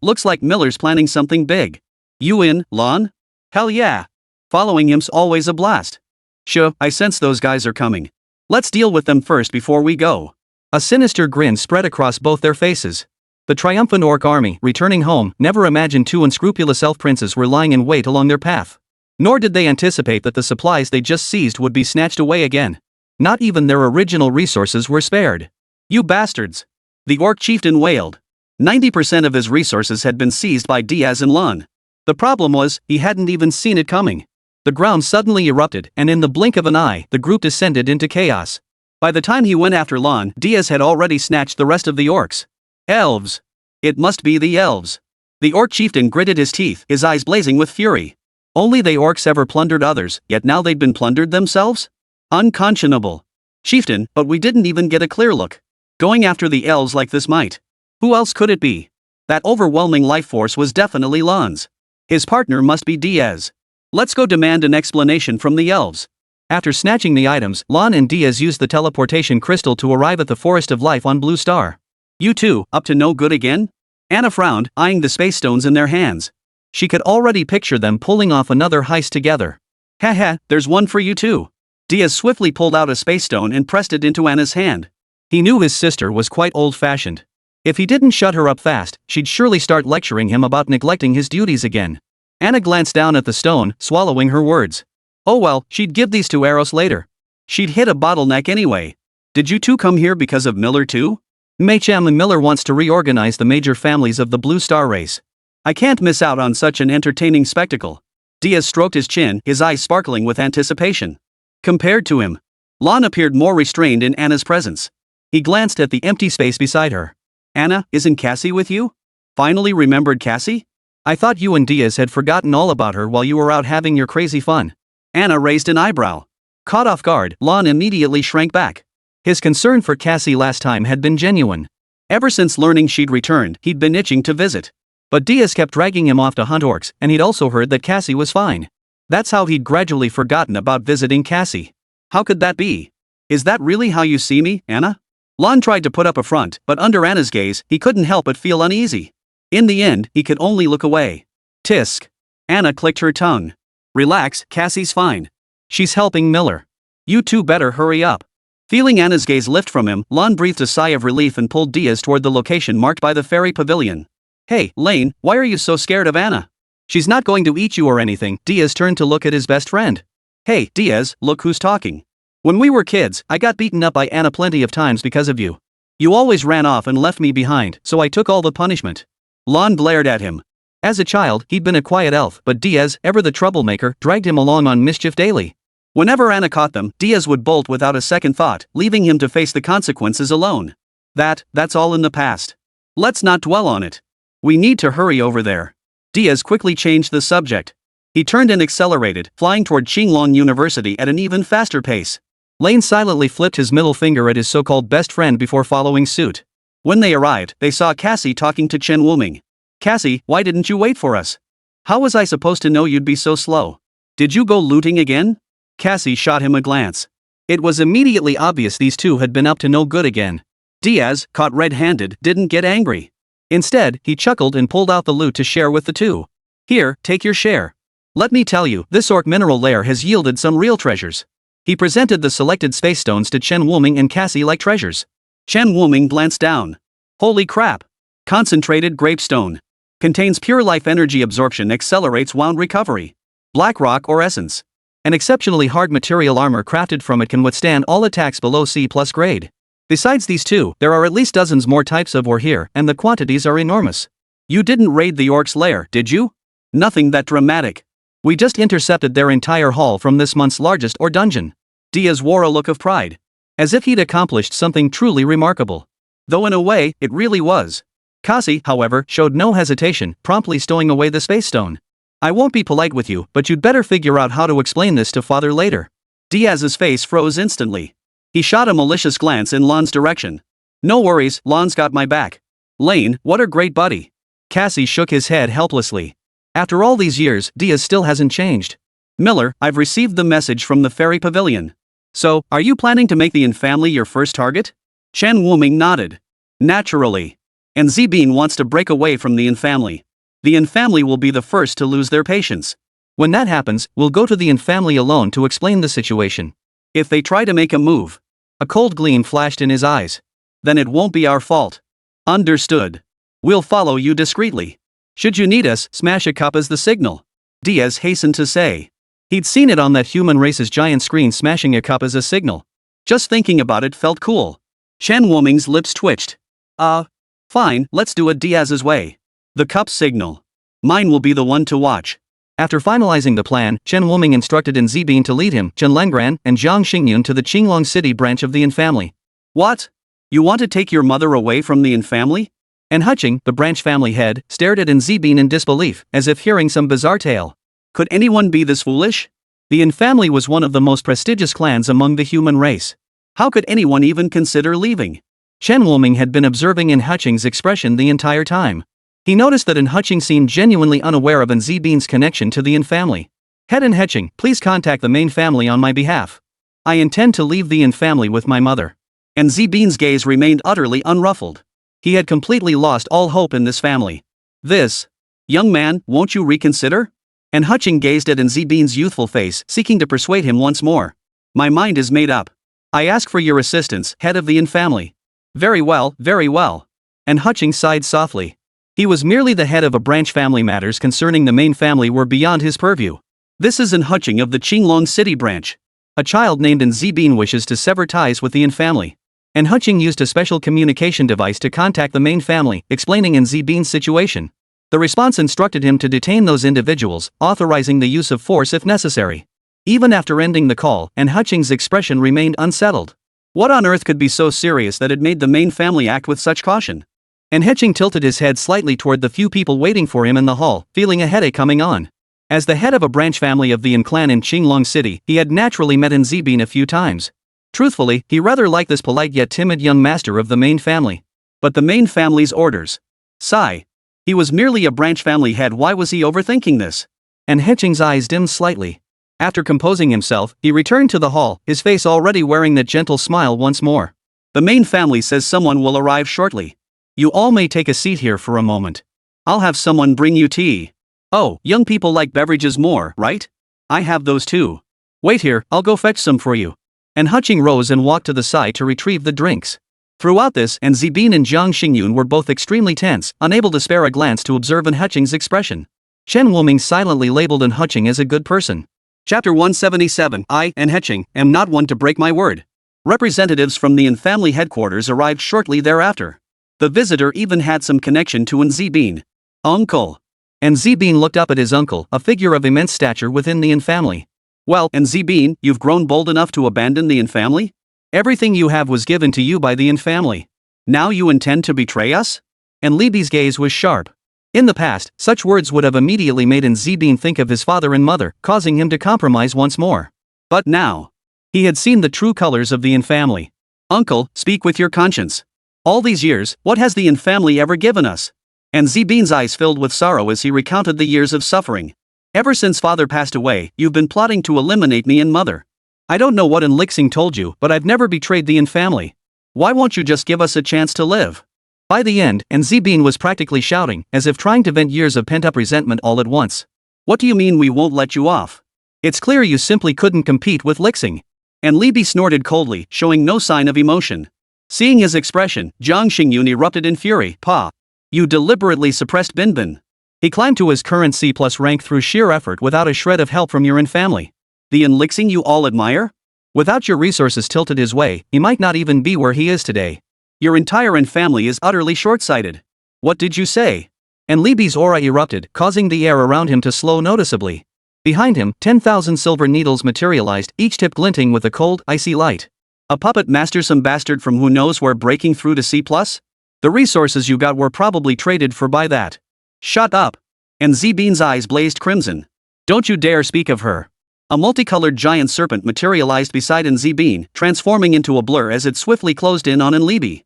Looks like Miller's planning something big. You in, Lan? Hell yeah. Following him's always a blast. Sure, I sense those guys are coming. Let's deal with them first before we go. A sinister grin spread across both their faces. The triumphant orc army, returning home, never imagined two unscrupulous elf princes were lying in wait along their path. Nor did they anticipate that the supplies they just seized would be snatched away again. Not even their original resources were spared. You bastards! The orc chieftain wailed. 90% of his resources had been seized by Diaz and Lan. The problem was, he hadn't even seen it coming. The ground suddenly erupted, and in the blink of an eye, the group descended into chaos. By the time he went after Lan, Diaz had already snatched the rest of the orcs. Elves! It must be the elves. The orc chieftain gritted his teeth, his eyes blazing with fury. Only they orcs ever plundered others, yet now they'd been plundered themselves? Unconscionable. Chieftain, but we didn't even get a clear look. Going after the elves like this might. Who else could it be? That overwhelming life force was definitely Lan's. His partner must be Diaz. Let's go demand an explanation from the elves. After snatching the items, Lan and Diaz used the teleportation crystal to arrive at the Forest of Life on Blue Star. You two, up to no good again? Anna frowned, eyeing the space stones in their hands. She could already picture them pulling off another heist together. Haha, there's one for you too. Diaz swiftly pulled out a space stone and pressed it into Anna's hand. He knew his sister was quite old-fashioned. If he didn't shut her up fast, she'd surely start lecturing him about neglecting his duties again. Anna glanced down at the stone, swallowing her words. Oh well, she'd give these to Eros later. She'd hit a bottleneck anyway. Did you two come here because of Miller too? Maycham and Miller wants to reorganize the major families of the Blue Star race. I can't miss out on such an entertaining spectacle. Diaz stroked his chin, his eyes sparkling with anticipation. Compared to him, Lan appeared more restrained in Anna's presence. He glanced at the empty space beside her. Anna, isn't Cassie with you? Finally remembered Cassie? I thought you and Diaz had forgotten all about her while you were out having your crazy fun. Anna raised an eyebrow. Caught off guard, Lan immediately shrank back. His concern for Cassie last time had been genuine. Ever since learning she'd returned, he'd been itching to visit. But Diaz kept dragging him off to hunt orcs, and he'd also heard that Cassie was fine. That's how he'd gradually forgotten about visiting Cassie. How could that be? Is that really how you see me, Anna? Lan tried to put up a front, but under Anna's gaze, he couldn't help but feel uneasy. In the end, he could only look away. Tisk. Anna clicked her tongue. Relax, Cassie's fine. She's helping Miller. You two better hurry up. Feeling Anna's gaze lift from him, Lan breathed a sigh of relief and pulled Diaz toward the location marked by the fairy pavilion. Hey, Lane, why are you so scared of Anna? She's not going to eat you or anything. Diaz turned to look at his best friend. Hey, Diaz, look who's talking. When we were kids, I got beaten up by Anna plenty of times because of you. You always ran off and left me behind, so I took all the punishment. Lan glared at him. As a child, he'd been a quiet elf, but Diaz, ever the troublemaker, dragged him along on mischief daily. Whenever Anna caught them, Diaz would bolt without a second thought, leaving him to face the consequences alone. That's all in the past. Let's not dwell on it. We need to hurry over there. Diaz quickly changed the subject. He turned and accelerated, flying toward Qinglong University at an even faster pace. Lane silently flipped his middle finger at his so-called best friend before following suit. When they arrived, they saw Cassie talking to Chen Wuming. Cassie, why didn't you wait for us? How was I supposed to know you'd be so slow? Did you go looting again? Cassie shot him a glance. It was immediately obvious these two had been up to no good again. Diaz, caught red-handed, didn't get angry. Instead, he chuckled and pulled out the loot to share with the two. Here, take your share. Let me tell you, this orc mineral lair has yielded some real treasures. He presented the selected space stones to Chen Wuming and Cassie like treasures. Chen Wuming glanced down. Holy crap! Concentrated grapestone. Contains pure life energy absorption, accelerates wound recovery. Black rock or essence. An exceptionally hard material armor crafted from it can withstand all attacks below C+ grade. Besides these two, there are at least dozens more types of ore here, and the quantities are enormous. You didn't raid the orc's lair, did you? Nothing that dramatic. We just intercepted their entire haul from this month's largest ore dungeon. Diaz wore a look of pride. As if he'd accomplished something truly remarkable. Though in a way, it really was. Cassie, however, showed no hesitation, promptly stowing away the space stone. I won't be polite with you, but you'd better figure out how to explain this to father later. Diaz's face froze instantly. He shot a malicious glance in Lan's direction. No worries, Lan's got my back. Lane, what a great buddy. Cassie shook his head helplessly. After all these years, Diaz still hasn't changed. Miller, I've received the message from the Fairy Pavilion. So, are you planning to make the Yin family your first target? Chen Wuming nodded. Naturally. And Zibin wants to break away from the Yin family. The Yin family will be the first to lose their patience. When that happens, we'll go to the Yin family alone to explain the situation. If they try to make a move. A cold gleam flashed in his eyes. Then it won't be our fault. Understood. We'll follow you discreetly. Should you need us, smash a cup as the signal. Diaz hastened to say. He'd seen it on that human race's giant screen, smashing a cup as a signal. Just thinking about it felt cool. Chen Wuming's lips twitched. Fine, let's do it Diaz's way. The cup signal. Mine will be the one to watch. After finalizing the plan, Chen Wuming instructed In Zibin to lead him, Chen Lengran, and Jiang Xingyun to the Qinglong City branch of the Yin family. What? You want to take your mother away from the Yin family? And Huching, the branch family head, stared at In Zibin in disbelief, as if hearing some bizarre tale. Could anyone be this foolish? The Yin family was one of the most prestigious clans among the human race. How could anyone even consider leaving? Chen Wuming had been observing In Huching's expression the entire time. He noticed that In Huching seemed genuinely unaware of In Zibin's connection to the Yin family. Head In Huching, please contact the main family on my behalf. I intend to leave the Yin family with my mother. And Zibin's gaze remained utterly unruffled. He had completely lost all hope in this family. This. Young man, won't you reconsider? And Huching gazed at In Zibin's youthful face, seeking to persuade him once more. My mind is made up. I ask for your assistance, head of the Yin family. Very well, very well. And Huching sighed softly. He was merely the head of a branch. Family matters concerning the main family were beyond his purview. This is In Huching of the Qinglong City branch. A child named In Zibin wishes to sever ties with the Yin family. And Huching used a special communication device to contact the main family, explaining In Zibin's situation. The response instructed him to detain those individuals, authorizing the use of force if necessary. Even after ending the call, And Huching's expression remained unsettled. What on earth could be so serious that it made the main family act with such caution? And Huching tilted his head slightly toward the few people waiting for him in the hall, feeling a headache coming on. As the head of a branch family of the Yin clan in Qinglong City, he had naturally met In Zibin a few times. Truthfully, he rather liked this polite yet timid young master of the main family. But the main family's orders. Sigh. He was merely a branch family head, why was he overthinking this? And Huching's eyes dimmed slightly. After composing himself, he returned to the hall, his face already wearing that gentle smile once more. The main family says someone will arrive shortly. You all may take a seat here for a moment. I'll have someone bring you tea. Oh, young people like beverages more, right? I have those too. Wait here, I'll go fetch some for you. And Huching rose and walked to the side to retrieve the drinks. Throughout this, In Zibin and Jiang Xingyun were both extremely tense, unable to spare a glance to observe In Huching's expression. Chen Wuming silently labeled In Huching as a good person. Chapter 177. I, In Huching, am not one to break my word. Representatives from the Yin family headquarters arrived shortly thereafter. The visitor even had some connection to In Zibin. Uncle. And Zibin looked up at his uncle, a figure of immense stature within the Yin family. Well, In Zibin, you've grown bold enough to abandon the Yin family? Everything you have was given to you by the Yin family. Now you intend to betray us? And Libi's gaze was sharp. In the past, such words would have immediately made In Zibin think of his father and mother, causing him to compromise once more. But now, he had seen the true colors of the Yin family. Uncle, speak with your conscience. All these years, what has the Yin family ever given us? And Zibin's eyes filled with sorrow as he recounted the years of suffering. Ever since father passed away, you've been plotting to eliminate me and mother. I don't know what In Lixing told you, but I've never betrayed the Yin family. Why won't you just give us a chance to live? By the end, In Zibin was practically shouting, as if trying to vent years of pent-up resentment all at once. What do you mean we won't let you off? It's clear you simply couldn't compete with Lixing. And Libi snorted coldly, showing no sign of emotion. Seeing his expression, Jiang Xingyun erupted in fury. Pa! You deliberately suppressed Binbin. He climbed to his current C+ rank through sheer effort without a shred of help from your Yin family. The Yin Lixing you all admire? Without your resources tilted his way, he might not even be where he is today. Your entire Yin family is utterly short-sighted. What did you say? And Libi's aura erupted, causing the air around him to slow noticeably. Behind him, 10,000 silver needles materialized, each tip glinting with a cold, icy light. A puppet master, some bastard from who knows where, breaking through to C+? The resources you got were probably traded for by that. Shut up. And Zbean's eyes blazed crimson. Don't you dare speak of her. A multicolored giant serpent materialized beside Zbean, transforming into a blur as it swiftly closed in on Enlibi.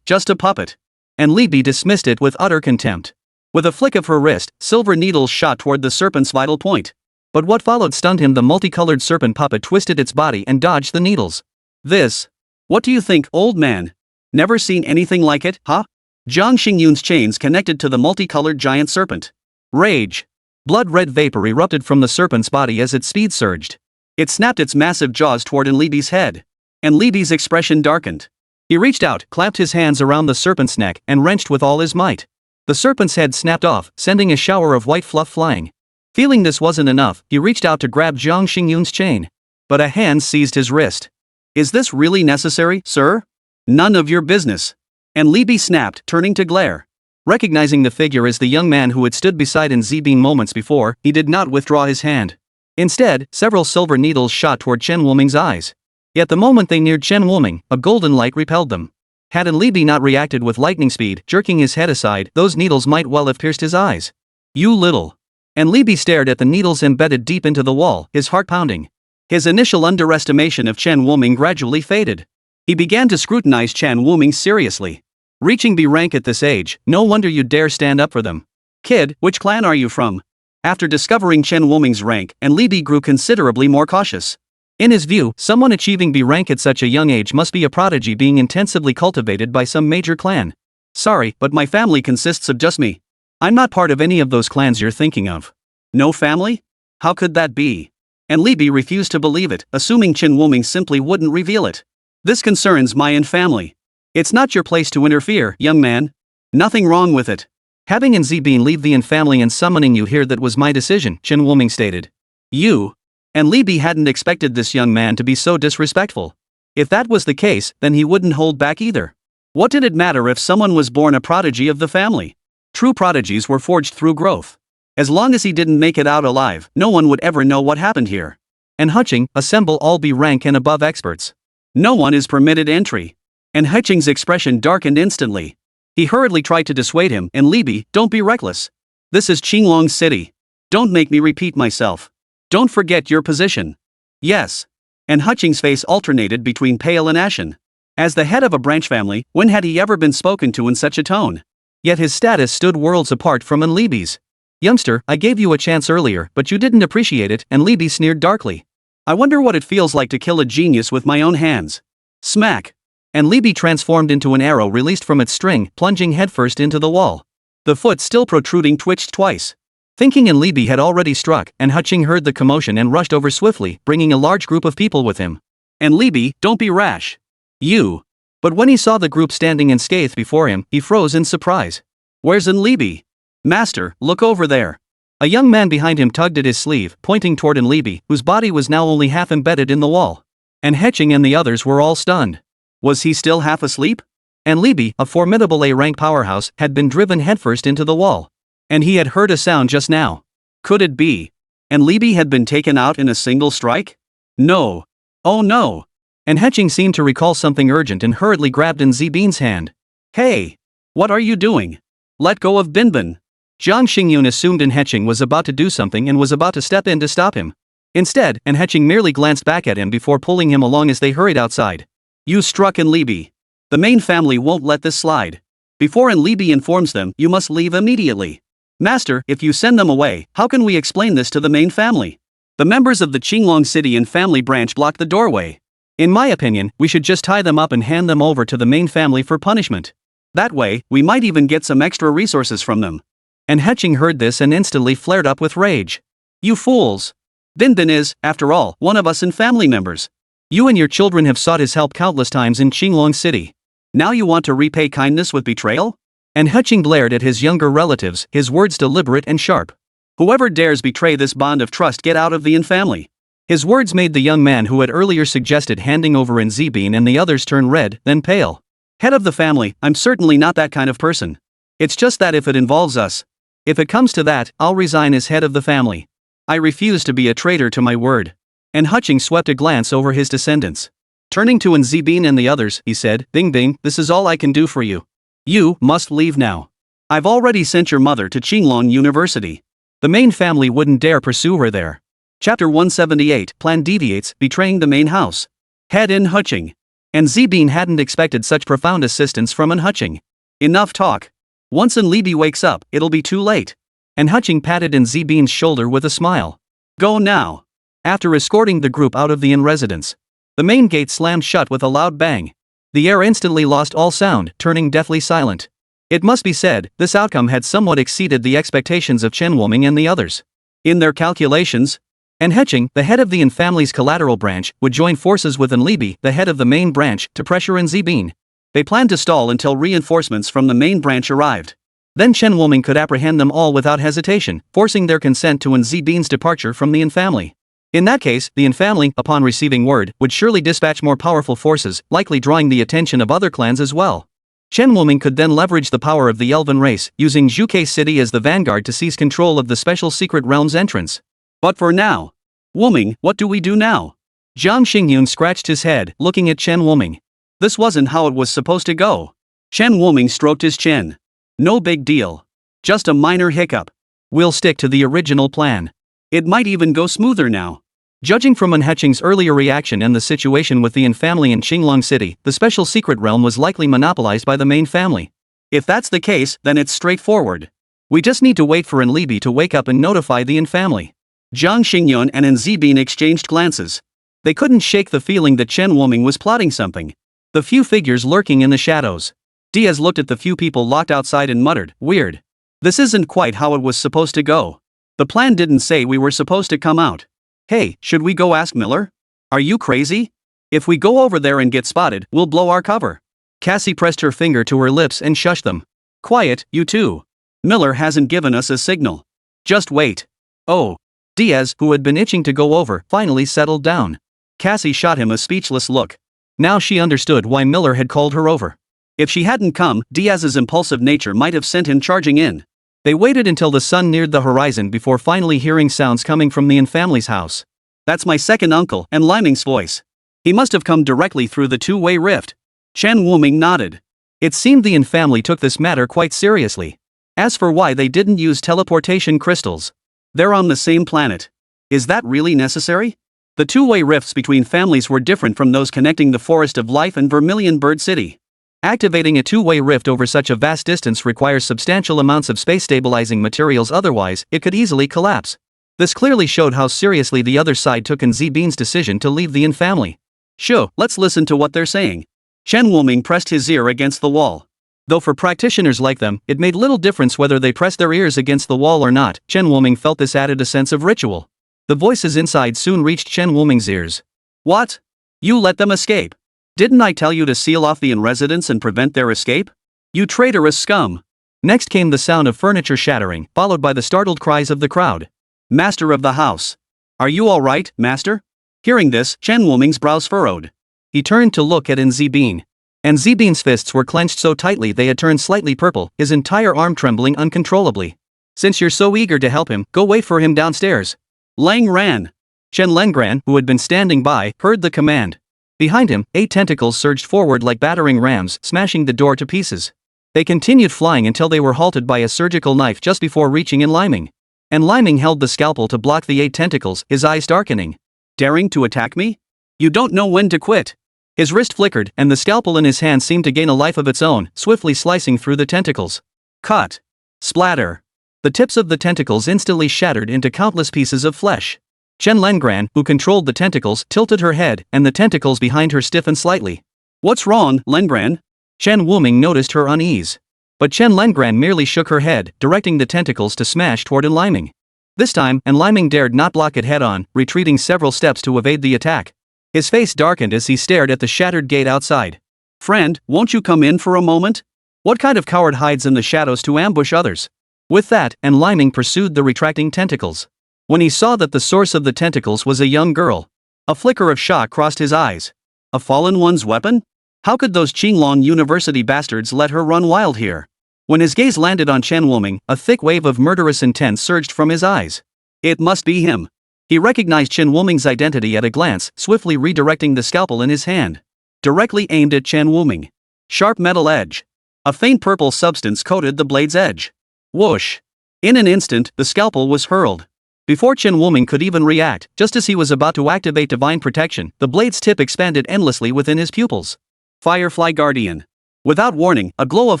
Just a puppet. Enlibi dismissed it with utter contempt. With a flick of her wrist, silver needles shot toward the serpent's vital point. But what followed stunned him. The multicolored serpent puppet twisted its body and dodged the needles. This. What do you think, old man? Never seen anything like it, huh? Jiang Xingyun's chains connected to the multicolored giant serpent. Rage. Blood-red vapor erupted from the serpent's body as its speed surged. It snapped its massive jaws toward Enlibi's head. Enlibi's expression darkened. He reached out, clamped his hands around the serpent's neck, and wrenched with all his might. The serpent's head snapped off, sending a shower of white fluff flying. Feeling this wasn't enough, he reached out to grab Jiang Xingyun's chain. But a hand seized his wrist. Is this really necessary, sir? None of your business. Enlibi snapped, turning to glare. Recognizing the figure as the young man who had stood beside Zbean moments before, he did not withdraw his hand. Instead, several silver needles shot toward Chen Wuming's eyes. Yet the moment they neared Chen Wuming, a golden light repelled them. Had Enlibi not reacted with lightning speed, jerking his head aside, those needles might well have pierced his eyes. You little. Enlibi stared at the needles embedded deep into the wall, his heart pounding. His initial underestimation of Chen Wuming gradually faded. He began to scrutinize Chen Wuming seriously. Reaching B rank at this age, no wonder you dare stand up for them. Kid, which clan are you from? After discovering Chen Wuming's rank, Enlibi grew considerably more cautious. In his view, someone achieving B rank at such a young age must be a prodigy being intensively cultivated by some major clan. Sorry, but my family consists of just me. I'm not part of any of those clans you're thinking of. No family? How could that be? Enlibi refused to believe it, assuming Chen Wuming simply wouldn't reveal it. This concerns my own family. It's not your place to interfere, young man. Nothing wrong with it. Having Zbean leave the family and summoning you here, that was my decision, Chen Wuming stated. You? Enlibi hadn't expected this young man to be so disrespectful. If that was the case, then he wouldn't hold back either. What did it matter if someone was born a prodigy of the family? True prodigies were forged through growth. As long as he didn't make it out alive, no one would ever know what happened here. And Hutching, assemble all B rank and above experts. No one is permitted entry. And Hutching's expression darkened instantly. He hurriedly tried to dissuade him. Enlibi, don't be reckless. This is Qinglong City. Don't make me repeat myself. Don't forget your position. Yes. And Hutching's face alternated between pale and ashen. As the head of a branch family, when had he ever been spoken to in such a tone? Yet his status stood worlds apart from Enlibi's. Youngster, I gave you a chance earlier, but you didn't appreciate it, Enlibi sneered darkly. I wonder what it feels like to kill a genius with my own hands. Smack. Enlibi transformed into an arrow released from its string, plunging headfirst into the wall. The foot still protruding twitched twice. Thinking Enlibi had already struck, and Hutching heard the commotion and rushed over swiftly, bringing a large group of people with him. Enlibi, don't be rash. You. But when he saw the group standing unscathed before him, he froze in surprise. Where's Enlibi? Master, look over there. A young man behind him tugged at his sleeve, pointing toward Enlibi, whose body was now only half embedded in the wall. And Hutching and the others were all stunned. Was he still half asleep? Enlibi, a formidable A-rank powerhouse, had been driven headfirst into the wall. And he had heard a sound just now. Could it be? Enlibi had been taken out in a single strike? No. Oh no. And Hutching seemed to recall something urgent and hurriedly grabbed Zbean's hand. Hey! What are you doing? Let go of Binbin. Jiang Xingyun assumed Hutching was about to do something and was about to step in to stop him. Instead, Hutching merely glanced back at him before pulling him along as they hurried outside. You struck Enlibi. The main family won't let this slide. Before Enlibi informs them, you must leave immediately. Master, if you send them away, how can we explain this to the main family? The members of the Qinglong City and family branch blocked the doorway. In my opinion, we should just tie them up and hand them over to the main family for punishment. That way, we might even get some extra resources from them. And Hutching heard this and instantly flared up with rage. You fools! Binbin is, after all, one of us and family members. You and your children have sought his help countless times in Qinglong City. Now you want to repay kindness with betrayal? And Hutching glared at his younger relatives, his words deliberate and sharp. Whoever dares betray this bond of trust, get out of the family. His words made the young man who had earlier suggested handing over Zbean and the others turn red, then pale. Head of the family, I'm certainly not that kind of person. It's just that if it involves us. If it comes to that, I'll resign as head of the family. I refuse to be a traitor to my word. And Hutching swept a glance over his descendants. Turning to Zbean and the others, he said, Bing Bing, this is all I can do for you. You must leave now. I've already sent your mother to Qinglong University. The main family wouldn't dare pursue her there. Chapter 178 Plan deviates, betraying the main house. Head in Huching. And Zibin hadn't expected such profound assistance from An Huching. Enough talk. Once An Libi wakes up, it'll be too late. And Huching patted An Zibin's shoulder with a smile. Go now. After escorting the group out of the inn residence, the main gate slammed shut with a loud bang. The air instantly lost all sound, turning deathly silent. It must be said, this outcome had somewhat exceeded the expectations of Chen Wuming and the others. In their calculations, An Huching, the head of the An family's collateral branch, would join forces with An Libi, the head of the main branch, to pressure An Zibin. They planned to stall until reinforcements from the main branch arrived. Then Chen Wuming could apprehend them all without hesitation, forcing their consent to An Zibin's departure from the An family. In that case, the An family, upon receiving word, would surely dispatch more powerful forces, likely drawing the attention of other clans as well. Chen Wuming could then leverage the power of the elven race, using Zhuke City as the vanguard to seize control of the special secret realm's entrance. But for now, Wuming, what do we do now? Jiang Xingyun scratched his head, looking at Chen Wuming. This wasn't how it was supposed to go. Chen Wuming stroked his chin. No big deal. Just a minor hiccup. We'll stick to the original plan. It might even go smoother now. Judging from An Huching's earlier reaction and the situation with the An family in Qinglong City, the special secret realm was likely monopolized by the main family. If that's the case, then it's straightforward. We just need to wait for An Libi to wake up and notify the An family. Jiang Xingyun and An Zibin exchanged glances. They couldn't shake the feeling that Chen Wuming was plotting something. The few figures lurking in the shadows. Diaz looked at the few people locked outside and muttered, "Weird. This isn't quite how it was supposed to go. The plan didn't say we were supposed to come out. Hey, should we go ask Miller? Are you crazy? If we go over there and get spotted, we'll blow our cover." Cassie pressed her finger to her lips and shushed them. "Quiet, you two. Miller hasn't given us a signal. Just wait." Oh. Diaz, who had been itching to go over, finally settled down. Cassie shot him a speechless look. Now she understood why Miller had called her over. If she hadn't come, Diaz's impulsive nature might have sent him charging in. They waited until the sun neared the horizon before finally hearing sounds coming from the An family's house. "That's my second uncle, An Liming's voice. He must have come directly through the two-way rift." Chen Wuming nodded. It seemed the An family took this matter quite seriously. As for why they didn't use teleportation crystals, they're on the same planet. Is that really necessary? The two-way rifts between families were different from those connecting the Forest of Life and Vermilion Bird City. Activating a two-way rift over such a vast distance requires substantial amounts of space-stabilizing materials, otherwise, it could easily collapse. This clearly showed how seriously the other side took An Zibin's decision to leave the An family. Sure, let's listen to what they're saying. Chen Wuming pressed his ear against the wall. Though for practitioners like them, it made little difference whether they pressed their ears against the wall or not, Chen Wuming felt this added a sense of ritual. The voices inside soon reached Chen Wuming's ears. "What? You let them escape? Didn't I tell you to seal off the An residents and prevent their escape? You traitorous scum!" Next came the sound of furniture shattering, followed by the startled cries of the crowd. "Master of the house. Are you all right, master?" Hearing this, Chen Wuming's brows furrowed. He turned to look at An Zibin. An Zibin's fists were clenched so tightly they had turned slightly purple, his entire arm trembling uncontrollably. "Since you're so eager to help him, go wait for him downstairs." Lang ran. Chen Lengran, who had been standing by, heard the command. Behind him, 8 tentacles surged forward like battering rams, smashing the door to pieces. They continued flying until they were halted by a surgical knife just before reaching An Liming. And Liming held the scalpel to block the 8 tentacles, his eyes darkening. "Daring to attack me? You don't know when to quit." His wrist flickered, and the scalpel in his hand seemed to gain a life of its own, swiftly slicing through the tentacles. Cut. Splatter. The tips of the tentacles instantly shattered into countless pieces of flesh. Chen Lengran, who controlled the tentacles, tilted her head, and the tentacles behind her stiffened slightly. "What's wrong, Lengran?" Chen Wuming noticed her unease. But Chen Lengran merely shook her head, directing the tentacles to smash toward An Liming. This time, An Liming dared not block it head-on, retreating several steps to evade the attack. His face darkened as he stared at the shattered gate outside. "Friend, won't you come in for a moment? What kind of coward hides in the shadows to ambush others?" With that, An Liming pursued the retracting tentacles. When he saw that the source of the tentacles was a young girl, a flicker of shock crossed his eyes. A fallen one's weapon? How could those Qinglong University bastards let her run wild here? When his gaze landed on Chen Wuming, a thick wave of murderous intent surged from his eyes. It must be him. He recognized Chen Wuming's identity at a glance, swiftly redirecting the scalpel in his hand. Directly aimed at Chen Wuming. Sharp metal edge. A faint purple substance coated the blade's edge. Whoosh! In an instant, the scalpel was hurled. Before Chen Wuming could even react, just as he was about to activate divine protection, the blade's tip expanded endlessly within his pupils. Firefly Guardian. Without warning, a glow of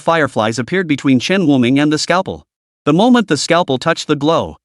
fireflies appeared between Chen Wuming and the scalpel. The moment the scalpel touched the glow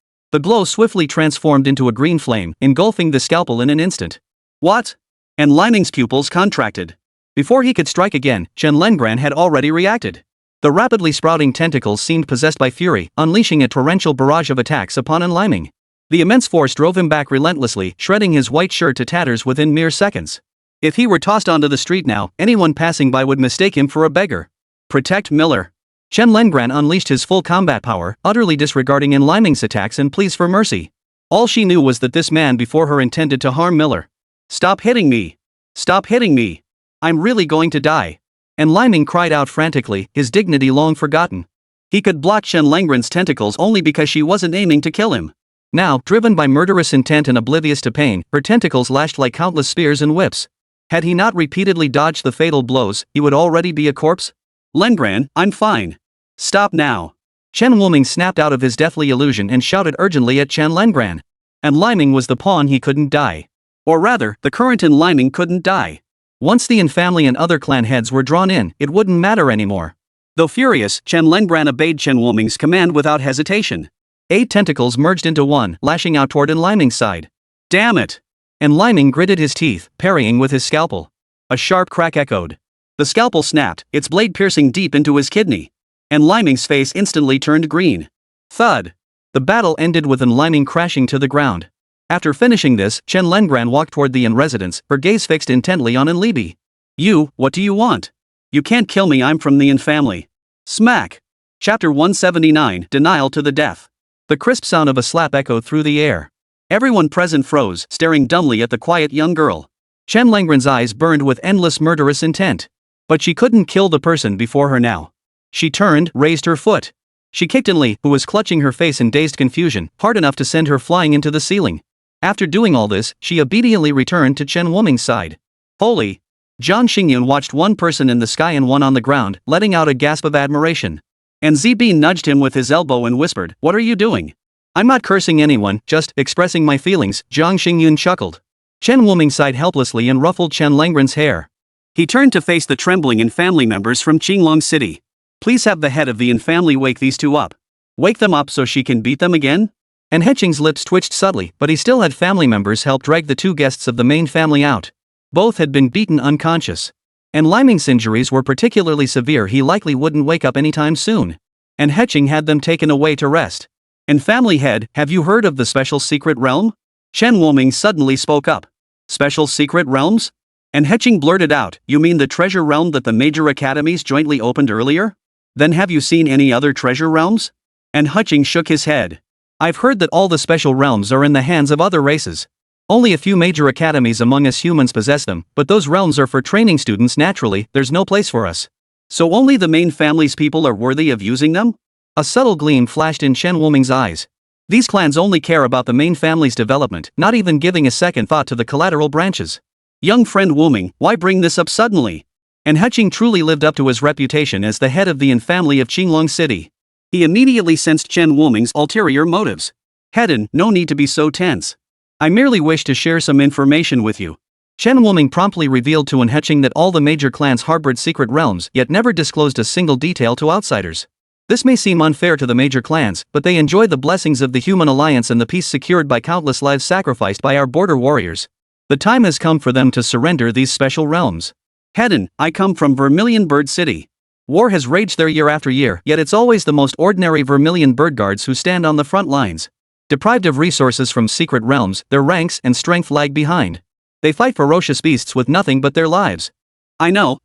swiftly transformed into a green flame, engulfing the scalpel in an instant. What? And Liming's pupils contracted. Before he could strike again, Chen Lengran had already reacted. The rapidly sprouting tentacles seemed possessed by fury, unleashing a torrential barrage of attacks upon Liming. The immense force drove him back relentlessly, shredding his white shirt to tatters within mere seconds. If he were tossed onto the street now, anyone passing by would mistake him for a beggar. Protect Miller. Chen Lengran unleashed his full combat power, utterly disregarding Liming's attacks and pleas for mercy. All she knew was that this man before her intended to harm Miller. Stop hitting me! Stop hitting me! I'm really going to die. Liming cried out frantically, his dignity long forgotten. He could block Chen Lengran's tentacles only because she wasn't aiming to kill him. Now, driven by murderous intent and oblivious to pain, her tentacles lashed like countless spears and whips. Had he not repeatedly dodged the fatal blows, he would already be a corpse. Lengran, I'm fine. Stop now. Chen Wuming snapped out of his deathly illusion and shouted urgently at Chen Lengran. Liming was the pawn he couldn't die. Or rather, the current Liming couldn't die. Once the family and other clan heads were drawn in, it wouldn't matter anymore. Though furious, Chen Lengran obeyed Chen Wuming's command without hesitation. 8 tentacles merged into one, lashing out toward Liming's side. Damn it! Liming gritted his teeth, parrying with his scalpel. A sharp crack echoed. The scalpel snapped, its blade piercing deep into his kidney. Liming's face instantly turned green. Thud! The battle ended with Liming crashing to the ground. After finishing this, Chen Lengran walked toward the residence, her gaze fixed intently on Libi. You, what do you want? You can't kill me, I'm from the family. Smack! Chapter 179, Denial to the Death. The crisp sound of a slap echoed through the air. Everyone present froze, staring dumbly at the quiet young girl. Chen Lengran's eyes burned with endless murderous intent. But she couldn't kill the person before her now. She turned, raised her foot. She kicked Li, who was clutching her face in dazed confusion, hard enough to send her flying into the ceiling. After doing all this, she obediently returned to Chen Wuming's side. Holy! Zhang Xingyun watched one person in the sky and one on the ground, letting out a gasp of admiration. And Zibin nudged him with his elbow and whispered, "What are you doing?" "I'm not cursing anyone, just expressing my feelings," Zhang Xingyun chuckled. Chen Wuming sighed helplessly and ruffled Chen Lengran's hair. He turned to face the trembling family members from Qinglong City. "Please have the head of the family wake these two up. Wake them up so she can beat them again?" And Hetching's lips twitched subtly, but he still had family members help drag the 2 guests of the main family out. Both had been beaten unconscious. And Liming's injuries were particularly severe, he likely wouldn't wake up anytime soon. And Hetching had them taken away to rest. "And family head, have you heard of the special secret realm?" Chen Wuming suddenly spoke up. "Special secret realms?" And Hetching blurted out, "You mean the treasure realm that the major academies jointly opened earlier? Then have you seen any other treasure realms?" And Hetching shook his head. "I've heard that all the special realms are in the hands of other races. Only a few major academies among us humans possess them, but those realms are for training students. Naturally, there's no place for us. So only the main family's people are worthy of using them?" A subtle gleam flashed in Chen Wuming's eyes. These clans only care about the main family's development, not even giving a second thought to the collateral branches. "Young friend Wuming, why bring this up suddenly?" And Hetching truly lived up to his reputation as the head of the family of Qinglong City. He immediately sensed Chen Wuming's ulterior motives. "Hedon, no need to be so tense. I merely wish to share some information with you." Chen Wuming promptly revealed to Hetching that all the major clans harbored secret realms, yet never disclosed a single detail to outsiders. This may seem unfair to the major clans, but they enjoy the blessings of the human alliance and the peace secured by countless lives sacrificed by our border warriors. The time has come for them to surrender these special realms. "Hedon, I come from Vermilion Bird City. War has raged there year after year, yet it's always the most ordinary Vermilion Bird guards who stand on the front lines. Deprived of resources from secret realms, their ranks and strength lag behind. They fight ferocious beasts with nothing but their lives." I know.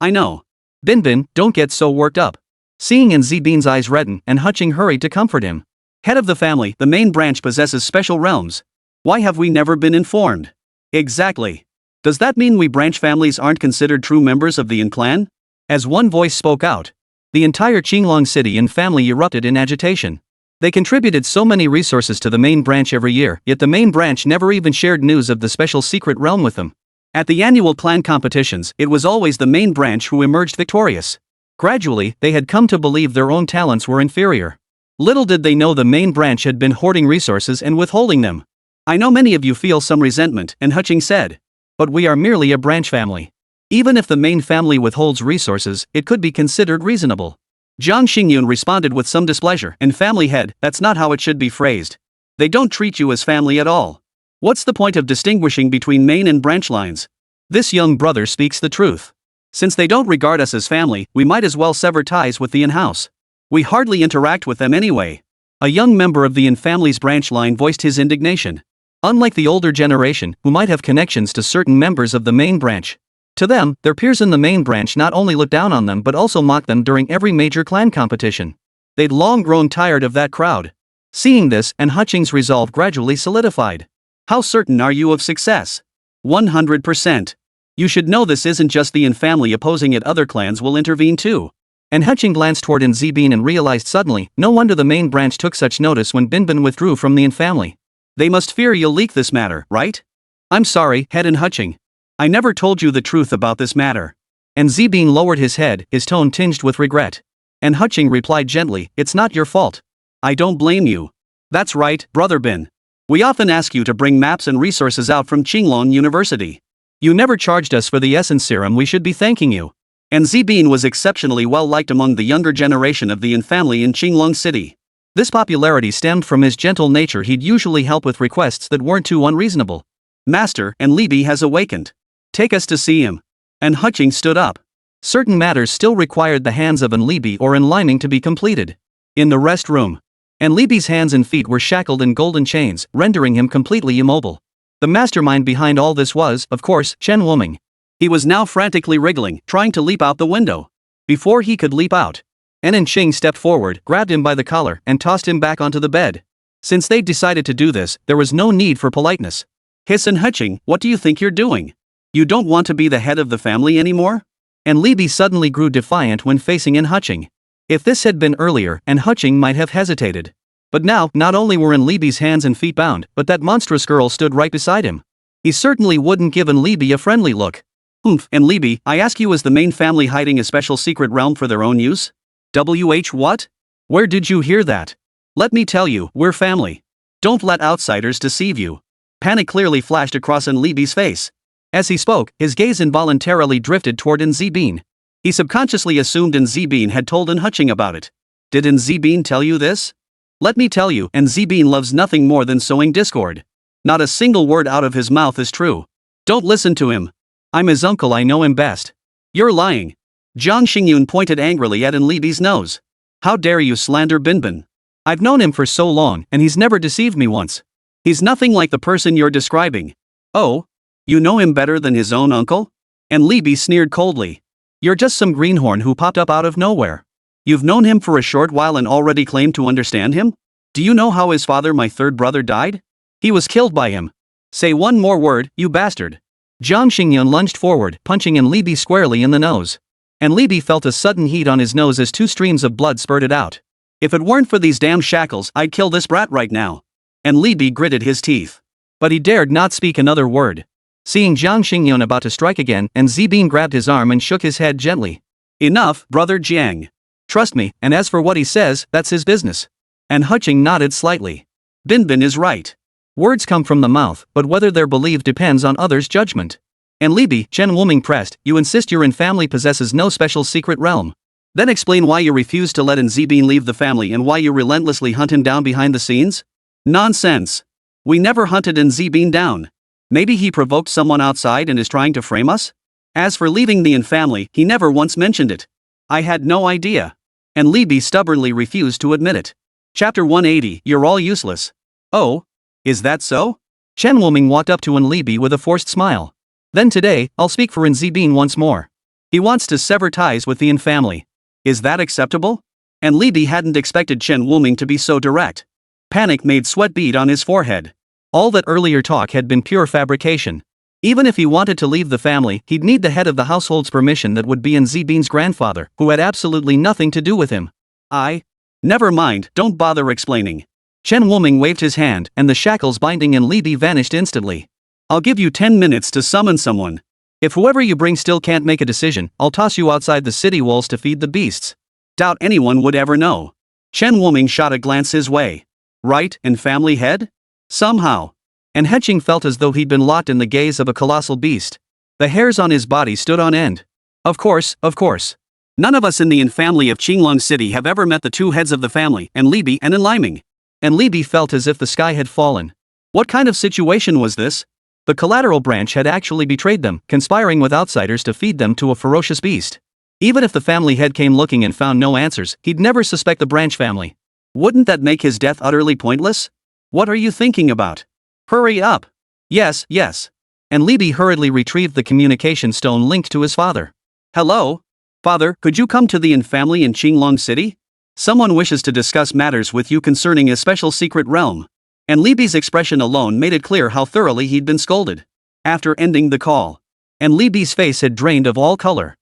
Binbin, don't get so worked up." Seeing Zibin's eyes redden, and Hetching hurried to comfort him. "Head of the family, the main branch possesses special realms. Why have we never been informed?" "Exactly. Does that mean we branch families aren't considered true members of the clan?" As one voice spoke out, the entire Qinglong City and family erupted in agitation. They contributed so many resources to the main branch every year, yet the main branch never even shared news of the special secret realm with them. At the annual clan competitions, it was always the main branch who emerged victorious. Gradually, they had come to believe their own talents were inferior. Little did they know the main branch had been hoarding resources and withholding them. I know many of you feel some resentment, and Hutching said. But we are merely a branch family. Even if the main family withholds resources, it could be considered reasonable. Jiang Xingyun responded with some displeasure, and family head, that's not how it should be phrased. They don't treat you as family at all. What's the point of distinguishing between main and branch lines? This young brother speaks the truth. Since they don't regard us as family, we might as well sever ties with the in-house. We hardly interact with them anyway. A young member of the in-family's branch line voiced his indignation. Unlike the older generation, who might have connections to certain members of the main branch. To them, their peers in the main branch not only look down on them but also mock them during every major clan competition. They'd long grown tired of that crowd. Seeing this, and Hutching's resolve gradually solidified. How certain are you of success? 100%. You should know this isn't just the in-family opposing it, other clans will intervene too. And Hutching glanced toward Nzibin and realized suddenly, no wonder the main branch took such notice when Binbin withdrew from the in-family. They must fear you'll leak this matter, right? I'm sorry, Head and Hutching. I never told you the truth about this matter. And Nzibin lowered his head, his tone tinged with regret. And Hutching replied gently, it's not your fault. I don't blame you. That's right, Brother Bin. We often ask you to bring maps and resources out from Qinglong University. You never charged us for the essence serum, we should be thanking you. And Zibin was exceptionally well liked among the younger generation of the Yin family in Qinglong City. This popularity stemmed from his gentle nature. He'd usually help with requests that weren't too unreasonable. Master, and Libby has awakened. Take us to see him. And Hutching stood up. Certain matters still required the hands of Libby or Lining to be completed. In the rest room. And Libby's hands and feet were shackled in golden chains, rendering him completely immobile. The mastermind behind all this was, of course, Chen Wuming. He was now frantically wriggling, trying to leap out the window. Before he could leap out, En Qing stepped forward, grabbed him by the collar, and tossed him back onto the bed. Since they'd decided to do this, there was no need for politeness. Hiss and Hutching, what do you think you're doing? You don't want to be the head of the family anymore? And Libby suddenly grew defiant when facing En Hutching. If this had been earlier, En Hutching might have hesitated. But now, not only were En Libby's hands and feet bound, but that monstrous girl stood right beside him. He certainly wouldn't give En Libby a friendly look. Humph, En Libby, I ask you, is the main family hiding a special secret realm for their own use? What? Where did you hear that? Let me tell you, we're family. Don't let outsiders deceive you. Panic clearly flashed across En Libby's face. As he spoke, his gaze involuntarily drifted toward Nzibin. He subconsciously assumed Nzibin had told En Hutching about it. Did Nzibin tell you this? Let me tell you, Nzibin loves nothing more than sowing discord. Not a single word out of his mouth is true. Don't listen to him. I'm his uncle, I know him best. You're lying. Jiang Xingyun pointed angrily at En Libby's nose. How dare you slander Binbin? I've known him for so long, and he's never deceived me once. He's nothing like the person you're describing. Oh? You know him better than his own uncle? And Libby sneered coldly. You're just some greenhorn who popped up out of nowhere. You've known him for a short while and already claim to understand him? Do you know how his father, my third brother, died? He was killed by him. Say one more word, you bastard. Jiang Xingyun lunged forward, punching En Libby squarely in the nose. And Libby felt a sudden heat on his nose as 2 streams of blood spurted out. If it weren't for these damn shackles, I'd kill this brat right now. And Libby gritted his teeth. But he dared not speak another word. Seeing Jiang Xingyun about to strike again, Nzibin grabbed his arm and shook his head gently. Enough, brother Jiang. Trust me, and as for what he says, that's his business. And Hutching nodded slightly. Binbin is right. Words come from the mouth, but whether they're believed depends on others' judgment. And Libby, Chen Wuming pressed, you insist your family possesses no special secret realm. Then explain why you refuse to let Nzibin leave the family and why you relentlessly hunt him down behind the scenes? Nonsense. We never hunted Nzibin down. Maybe he provoked someone outside and is trying to frame us? As for leaving the family, he never once mentioned it. I had no idea. And Libby stubbornly refused to admit it. Chapter 180, You're all useless. Oh? Is that so? Chen Wuming walked up to En Libby with a forced smile. Then today, I'll speak for Nzibin once more. He wants to sever ties with the family. Is that acceptable? And Libby hadn't expected Chen Wuming to be so direct. Panic made sweat bead on his forehead. All that earlier talk had been pure fabrication. Even if he wanted to leave the family, he'd need the head of the household's permission, that would be Nzibin's grandfather, who had absolutely nothing to do with him. Never mind, don't bother explaining. Chen Wuming waved his hand, and the shackles binding En Libby vanished instantly. I'll give you 10 minutes to summon someone. If whoever you bring still can't make a decision, I'll toss you outside the city walls to feed the beasts. Doubt anyone would ever know. Chen Wuming shot a glance his way. Right, and family head? Somehow. And Heching felt as though he'd been locked in the gaze of a colossal beast. The hairs on his body stood on end. Of course. None of us in the family of Qinglong City have ever met the two heads of the family, and Libi and Enliming. And Libi felt as if the sky had fallen. What kind of situation was this? The collateral branch had actually betrayed them, conspiring with outsiders to feed them to a ferocious beast. Even if the family head came looking and found no answers, he'd never suspect the branch family. Wouldn't that make his death utterly pointless? What are you thinking about? Hurry up. Yes. And Libi hurriedly retrieved the communication stone linked to his father. Hello? Father, could you come to the family in Qinglong City? Someone wishes to discuss matters with you concerning a special secret realm. And Libi's expression alone made it clear how thoroughly he'd been scolded. After ending the call. And Libi's face had drained of all color.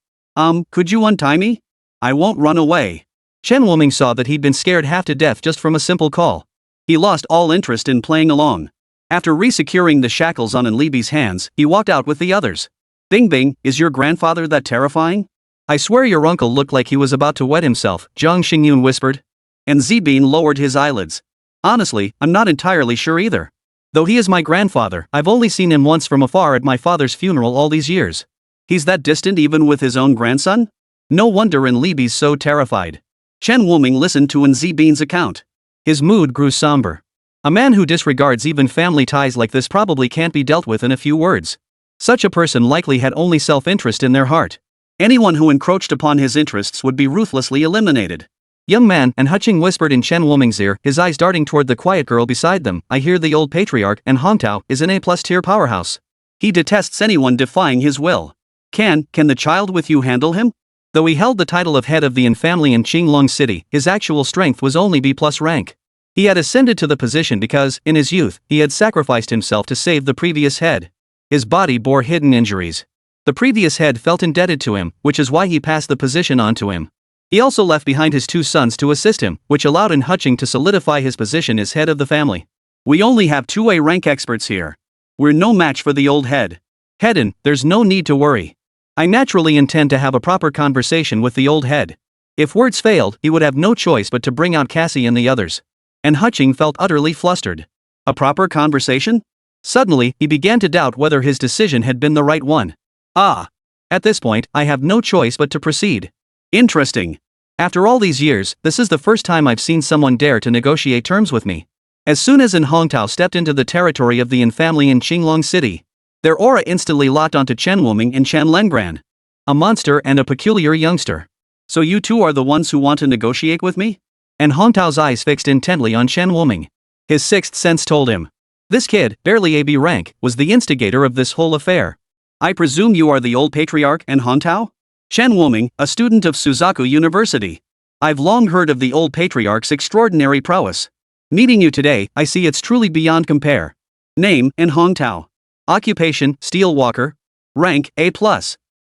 Could you untie me? I won't run away. Chen Wuming saw that he'd been scared half to death just from a simple call. He lost all interest in playing along. After resecuring the shackles on Libi's hands, he walked out with the others. Bing Bing, is your grandfather that terrifying? I swear your uncle looked like he was about to wet himself, Zhang Xingyun whispered. And Zibin lowered his eyelids. Honestly, I'm not entirely sure either. Though he is my grandfather, I've only seen him once from afar at my father's funeral all these years. He's that distant even with his own grandson? No wonder Libi's so terrified. Chen Wuming listened to Zibin's account. His mood grew somber. A man who disregards even family ties like this probably can't be dealt with in a few words. Such a person likely had only self-interest in their heart. Anyone who encroached upon his interests would be ruthlessly eliminated. Young man, and Heching whispered in Chen Wuming's ear, his eyes darting toward the quiet girl beside them, I hear the old patriarch and Hongtao is an A+ tier powerhouse. He detests anyone defying his will. Can the child with you handle him? Though he held the title of head of the family in Qinglong City, his actual strength was only B+ rank. He had ascended to the position because, in his youth, he had sacrificed himself to save the previous head. His body bore hidden injuries. The previous head felt indebted to him, which is why he passed the position on to him. He also left behind his two sons to assist him, which allowed Heching to solidify his position as head of the family. We only have 2A rank experts here. We're no match for the old head. Hedon, there's no need to worry. I naturally intend to have a proper conversation with the old head. If words failed, he would have no choice but to bring out Cassie and the others. And Heching felt utterly flustered. A proper conversation? Suddenly, he began to doubt whether his decision had been the right one. At this point, I have no choice but to proceed. Interesting. After all these years, this is the first time I've seen someone dare to negotiate terms with me. As soon as Hongtao stepped into the territory of the family in Qinglong City, their aura instantly locked onto Chen Wuming and Chen Lengran. A monster and a peculiar youngster. So you two are the ones who want to negotiate with me? And Hongtao's eyes fixed intently on Chen Wuming. His sixth sense told him. This kid, barely AB rank, was the instigator of this whole affair. I presume you are the old patriarch and Hongtao? Chen Wuming, a student of Suzaku University. I've long heard of the old patriarch's extraordinary prowess. Meeting you today, I see it's truly beyond compare. Name, and Hongtao. Occupation, Steel Walker. Rank, A+.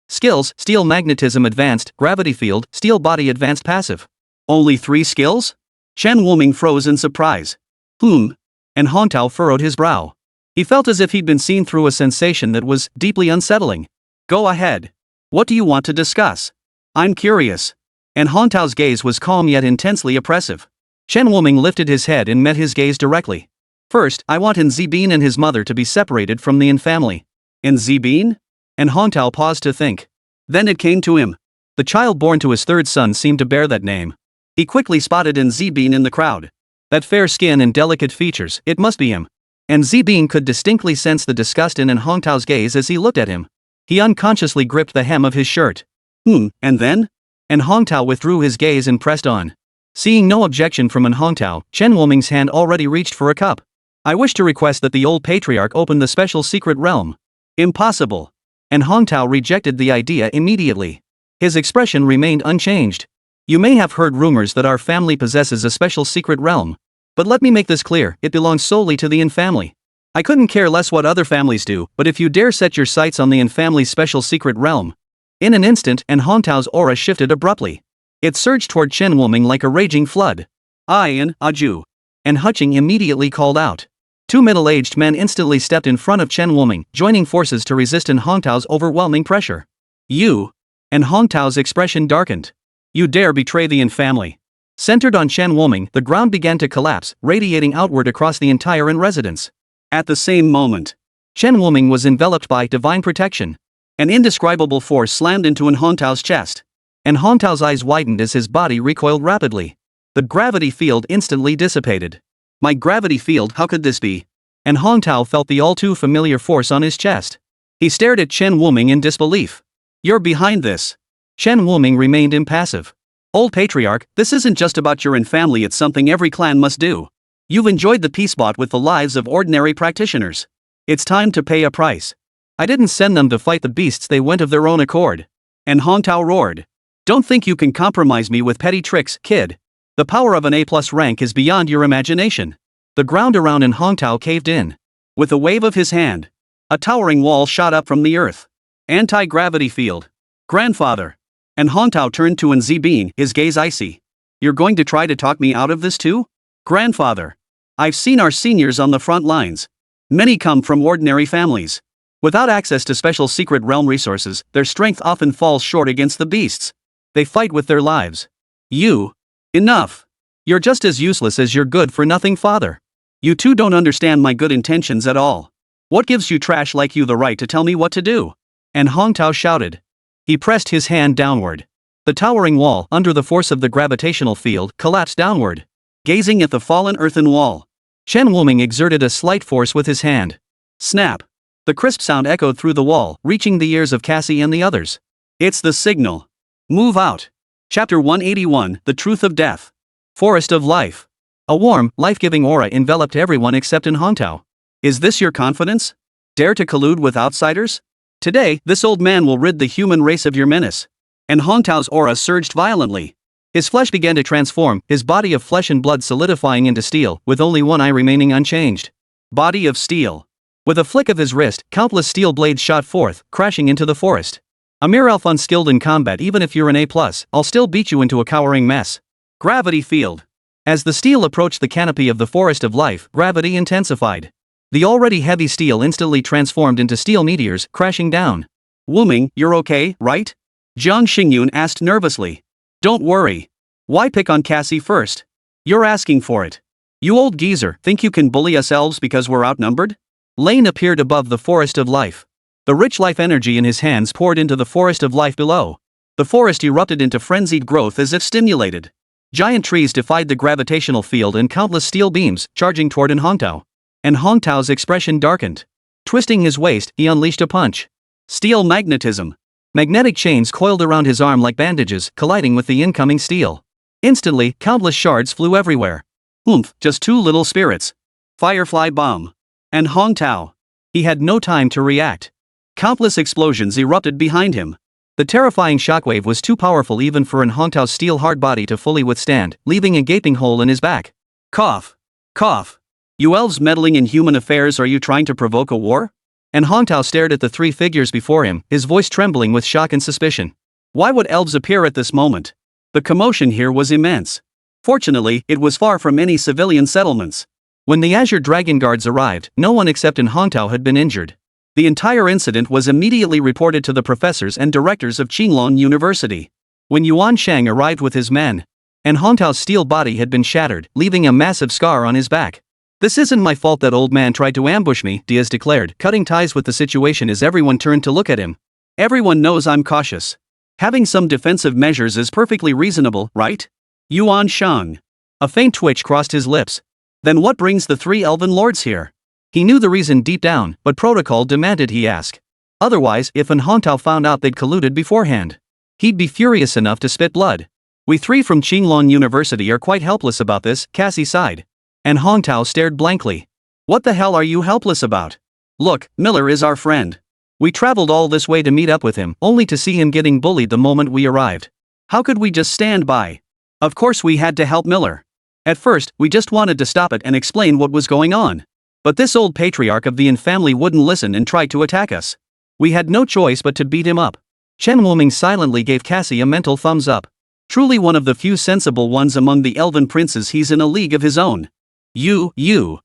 Skills, Steel Magnetism Advanced, Gravity Field, Steel Body Advanced Passive. Only 3 skills? Chen Wuming froze in surprise. And Hongtao furrowed his brow. He felt as if he'd been seen through a sensation that was deeply unsettling. Go ahead. What do you want to discuss? I'm curious. And Hongtao's gaze was calm yet intensely oppressive. Chen Wuming lifted his head and met his gaze directly. First, I want Zibin and his mother to be separated from the family. Zibin? And Hongtao paused to think. Then it came to him. The child born to his third son seemed to bear that name. He quickly spotted Zibin in the crowd. That fair skin and delicate features, it must be him. And Zibin could distinctly sense the disgust in Hongtao's gaze as he looked at him. He unconsciously gripped the hem of his shirt. And then? And Hongtao withdrew his gaze and pressed on. Seeing no objection from Hongtao, Chen Wuming's hand already reached for a cup. I wish to request that the old patriarch open the special secret realm. Impossible. And Hongtao rejected the idea immediately. His expression remained unchanged. You may have heard rumors that our family possesses a special secret realm. But let me make this clear, it belongs solely to the family. I couldn't care less what other families do, but if you dare set your sights on the family's special secret realm. In an instant, Hongtao's aura shifted abruptly. It surged toward Chen Wuming like a raging flood. Aju. And Heching immediately called out. Two middle-aged men instantly stepped in front of Chen Wuming, joining forces to resist in Hongtao's overwhelming pressure. You! And Hongtao's expression darkened. You dare betray the Yin family. Centered on Chen Wuming, the ground began to collapse, radiating outward across the entire Yin residence. At the same moment, Chen Wuming was enveloped by divine protection. An indescribable force slammed into Yin Hongtao's chest. And Hongtao's eyes widened as his body recoiled rapidly. The gravity field instantly dissipated. My gravity field, how could this be? And Hongtao felt the all-too-familiar force on his chest. He stared at Chen Wuming in disbelief. You're behind this. Chen Wuming remained impassive. Old patriarch, this isn't just about your Yin family, it's something every clan must do. You've enjoyed the peace bought with the lives of ordinary practitioners. It's time to pay a price. I didn't send them to fight the beasts, they went of their own accord. And Hongtao roared. Don't think you can compromise me with petty tricks, kid. The power of an A+ rank is beyond your imagination. The ground around Yin Hongtao caved in. With a wave of his hand, a towering wall shot up from the earth. Anti-gravity field. Grandfather. And Hongtao turned to Yin Zibing, his gaze icy. You're going to try to talk me out of this too? Grandfather. I've seen our seniors on the front lines. Many come from ordinary families. Without access to special secret realm resources, their strength often falls short against the beasts. They fight with their lives. You. Enough. You're just as useless as your good-for-nothing father. You two don't understand my good intentions at all. What gives you trash like you the right to tell me what to do? And Hongtao shouted. He pressed his hand downward. The towering wall, under the force of the gravitational field, collapsed downward. Gazing at the fallen earthen wall, Chen Wuming exerted a slight force with his hand. Snap. The crisp sound echoed through the wall, reaching the ears of Cassie and the others. It's the signal. Move out. Chapter 181, The Truth of Death. Forest of Life. A warm, life-giving aura enveloped everyone except Yin Hongtao. Is this your confidence? Dare to collude with outsiders? Today, this old man will rid the human race of your menace. And Hongtao's aura surged violently. His flesh began to transform, his body of flesh and blood solidifying into steel, with only one eye remaining unchanged. Body of steel. With a flick of his wrist, countless steel blades shot forth, crashing into the forest. A mere elf unskilled in combat, even if you're an A+, I'll still beat you into a cowering mess. Gravity field. As the steel approached the canopy of the Forest of Life, gravity intensified. The already heavy steel instantly transformed into steel meteors, crashing down. Wuming, you're okay, right? Jiang Xingyun asked nervously. Don't worry. Why pick on Cassie first? You're asking for it. You old geezer, think you can bully us elves because we're outnumbered? Lane appeared above the Forest of Life. The rich life energy in his hands poured into the Forest of Life below. The forest erupted into frenzied growth as if stimulated. Giant trees defied the gravitational field and countless steel beams, charging toward Yin Hongtao. And Hongtao's expression darkened. Twisting his waist, he unleashed a punch. Steel magnetism. Magnetic chains coiled around his arm like bandages, colliding with the incoming steel. Instantly, countless shards flew everywhere. Oomph, just two little spirits. Firefly bomb. And Hongtao. He had no time to react. Countless explosions erupted behind him. The terrifying shockwave was too powerful even for Yin Hongtao's steel-hard body to fully withstand, leaving a gaping hole in his back. Cough. Cough. You elves meddling in human affairs, are you trying to provoke a war? And Hongtao stared at the three figures before him, his voice trembling with shock and suspicion. Why would elves appear at this moment? The commotion here was immense. Fortunately, it was far from any civilian settlements. When the Azure Dragon Guards arrived, no one except Yin Hongtao had been injured. The entire incident was immediately reported to the professors and directors of Qinglong University. When Yuan Shang arrived with his men, Yin Hongtao's steel body had been shattered, leaving a massive scar on his back. This isn't my fault that old man tried to ambush me, Diaz declared, cutting ties with the situation as everyone turned to look at him. Everyone knows I'm cautious. Having some defensive measures is perfectly reasonable, right? Yuan Shang. A faint twitch crossed his lips. Then what brings the three elven lords here? He knew the reason deep down, but protocol demanded he ask. Otherwise, if Yin Hongtao found out they'd colluded beforehand, he'd be furious enough to spit blood. We three from Qinglong University are quite helpless about this, Cassie sighed. And Hongtao stared blankly. What the hell are you helpless about? Look, Miller is our friend. We traveled all this way to meet up with him, only to see him getting bullied the moment we arrived. How could we just stand by? Of course we had to help Miller. At first, we just wanted to stop it and explain what was going on. But this old patriarch of the Yin family wouldn't listen and tried to attack us. We had no choice but to beat him up. Chen Wuming silently gave Cassie a mental thumbs up. Truly one of the few sensible ones among the elven princes, he's in a league of his own. You.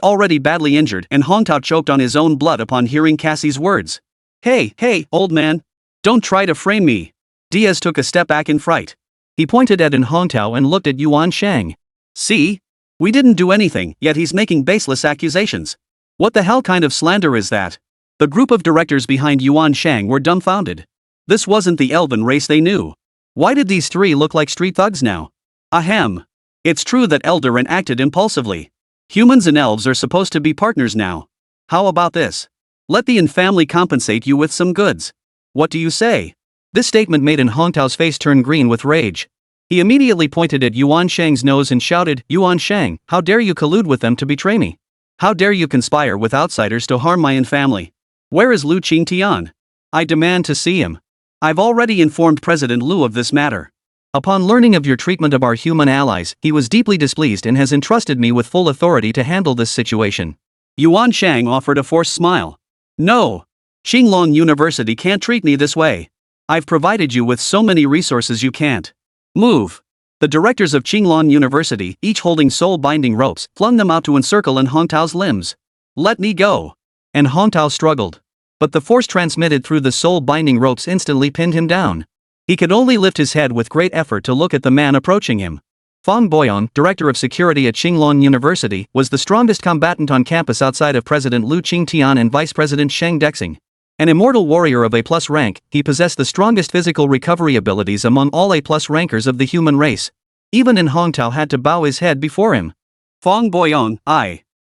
already badly injured, and Hongtao choked on his own blood upon hearing Cassie's words. Hey, old man. Don't try to frame me. Diaz took a step back in fright. He pointed at Hongtao and looked at Yuan Shang. See? We didn't do anything, yet he's making baseless accusations. What the hell kind of slander is that? The group of directors behind Yuan Shang were dumbfounded. This wasn't the elven race they knew. Why did these three look like street thugs now? Ahem. It's true that Eldarin acted impulsively. Humans and elves are supposed to be partners now. How about this? Let the Yin family compensate you with some goods. What do you say? This statement made Hongtao's face turn green with rage. He immediately pointed at Yuan Shang's nose and shouted, Yuan Shang, how dare you collude with them to betray me? How dare you conspire with outsiders to harm my Yin family? Where is Lu Qingtian? I demand to see him. I've already informed President Lu of this matter. Upon learning of your treatment of our human allies, he was deeply displeased and has entrusted me with full authority to handle this situation. Yuan Shang offered a forced smile. No. Qinglong University can't treat me this way. I've provided you with so many resources you can't move. The directors of Qinglong University, each holding soul-binding ropes, flung them out to encircle Hongtao's limbs. Let me go. Hongtao struggled. But the force transmitted through the soul-binding ropes instantly pinned him down. He could only lift his head with great effort to look at the man approaching him. Fang Boyong, director of security at Qinglong University, was the strongest combatant on campus outside of President Lu Qingtian and Vice President Sheng Dexing. An immortal warrior of A+ rank, he possessed the strongest physical recovery abilities among all A+ rankers of the human race. Even Hongtao had to bow his head before him. Fang Boyong,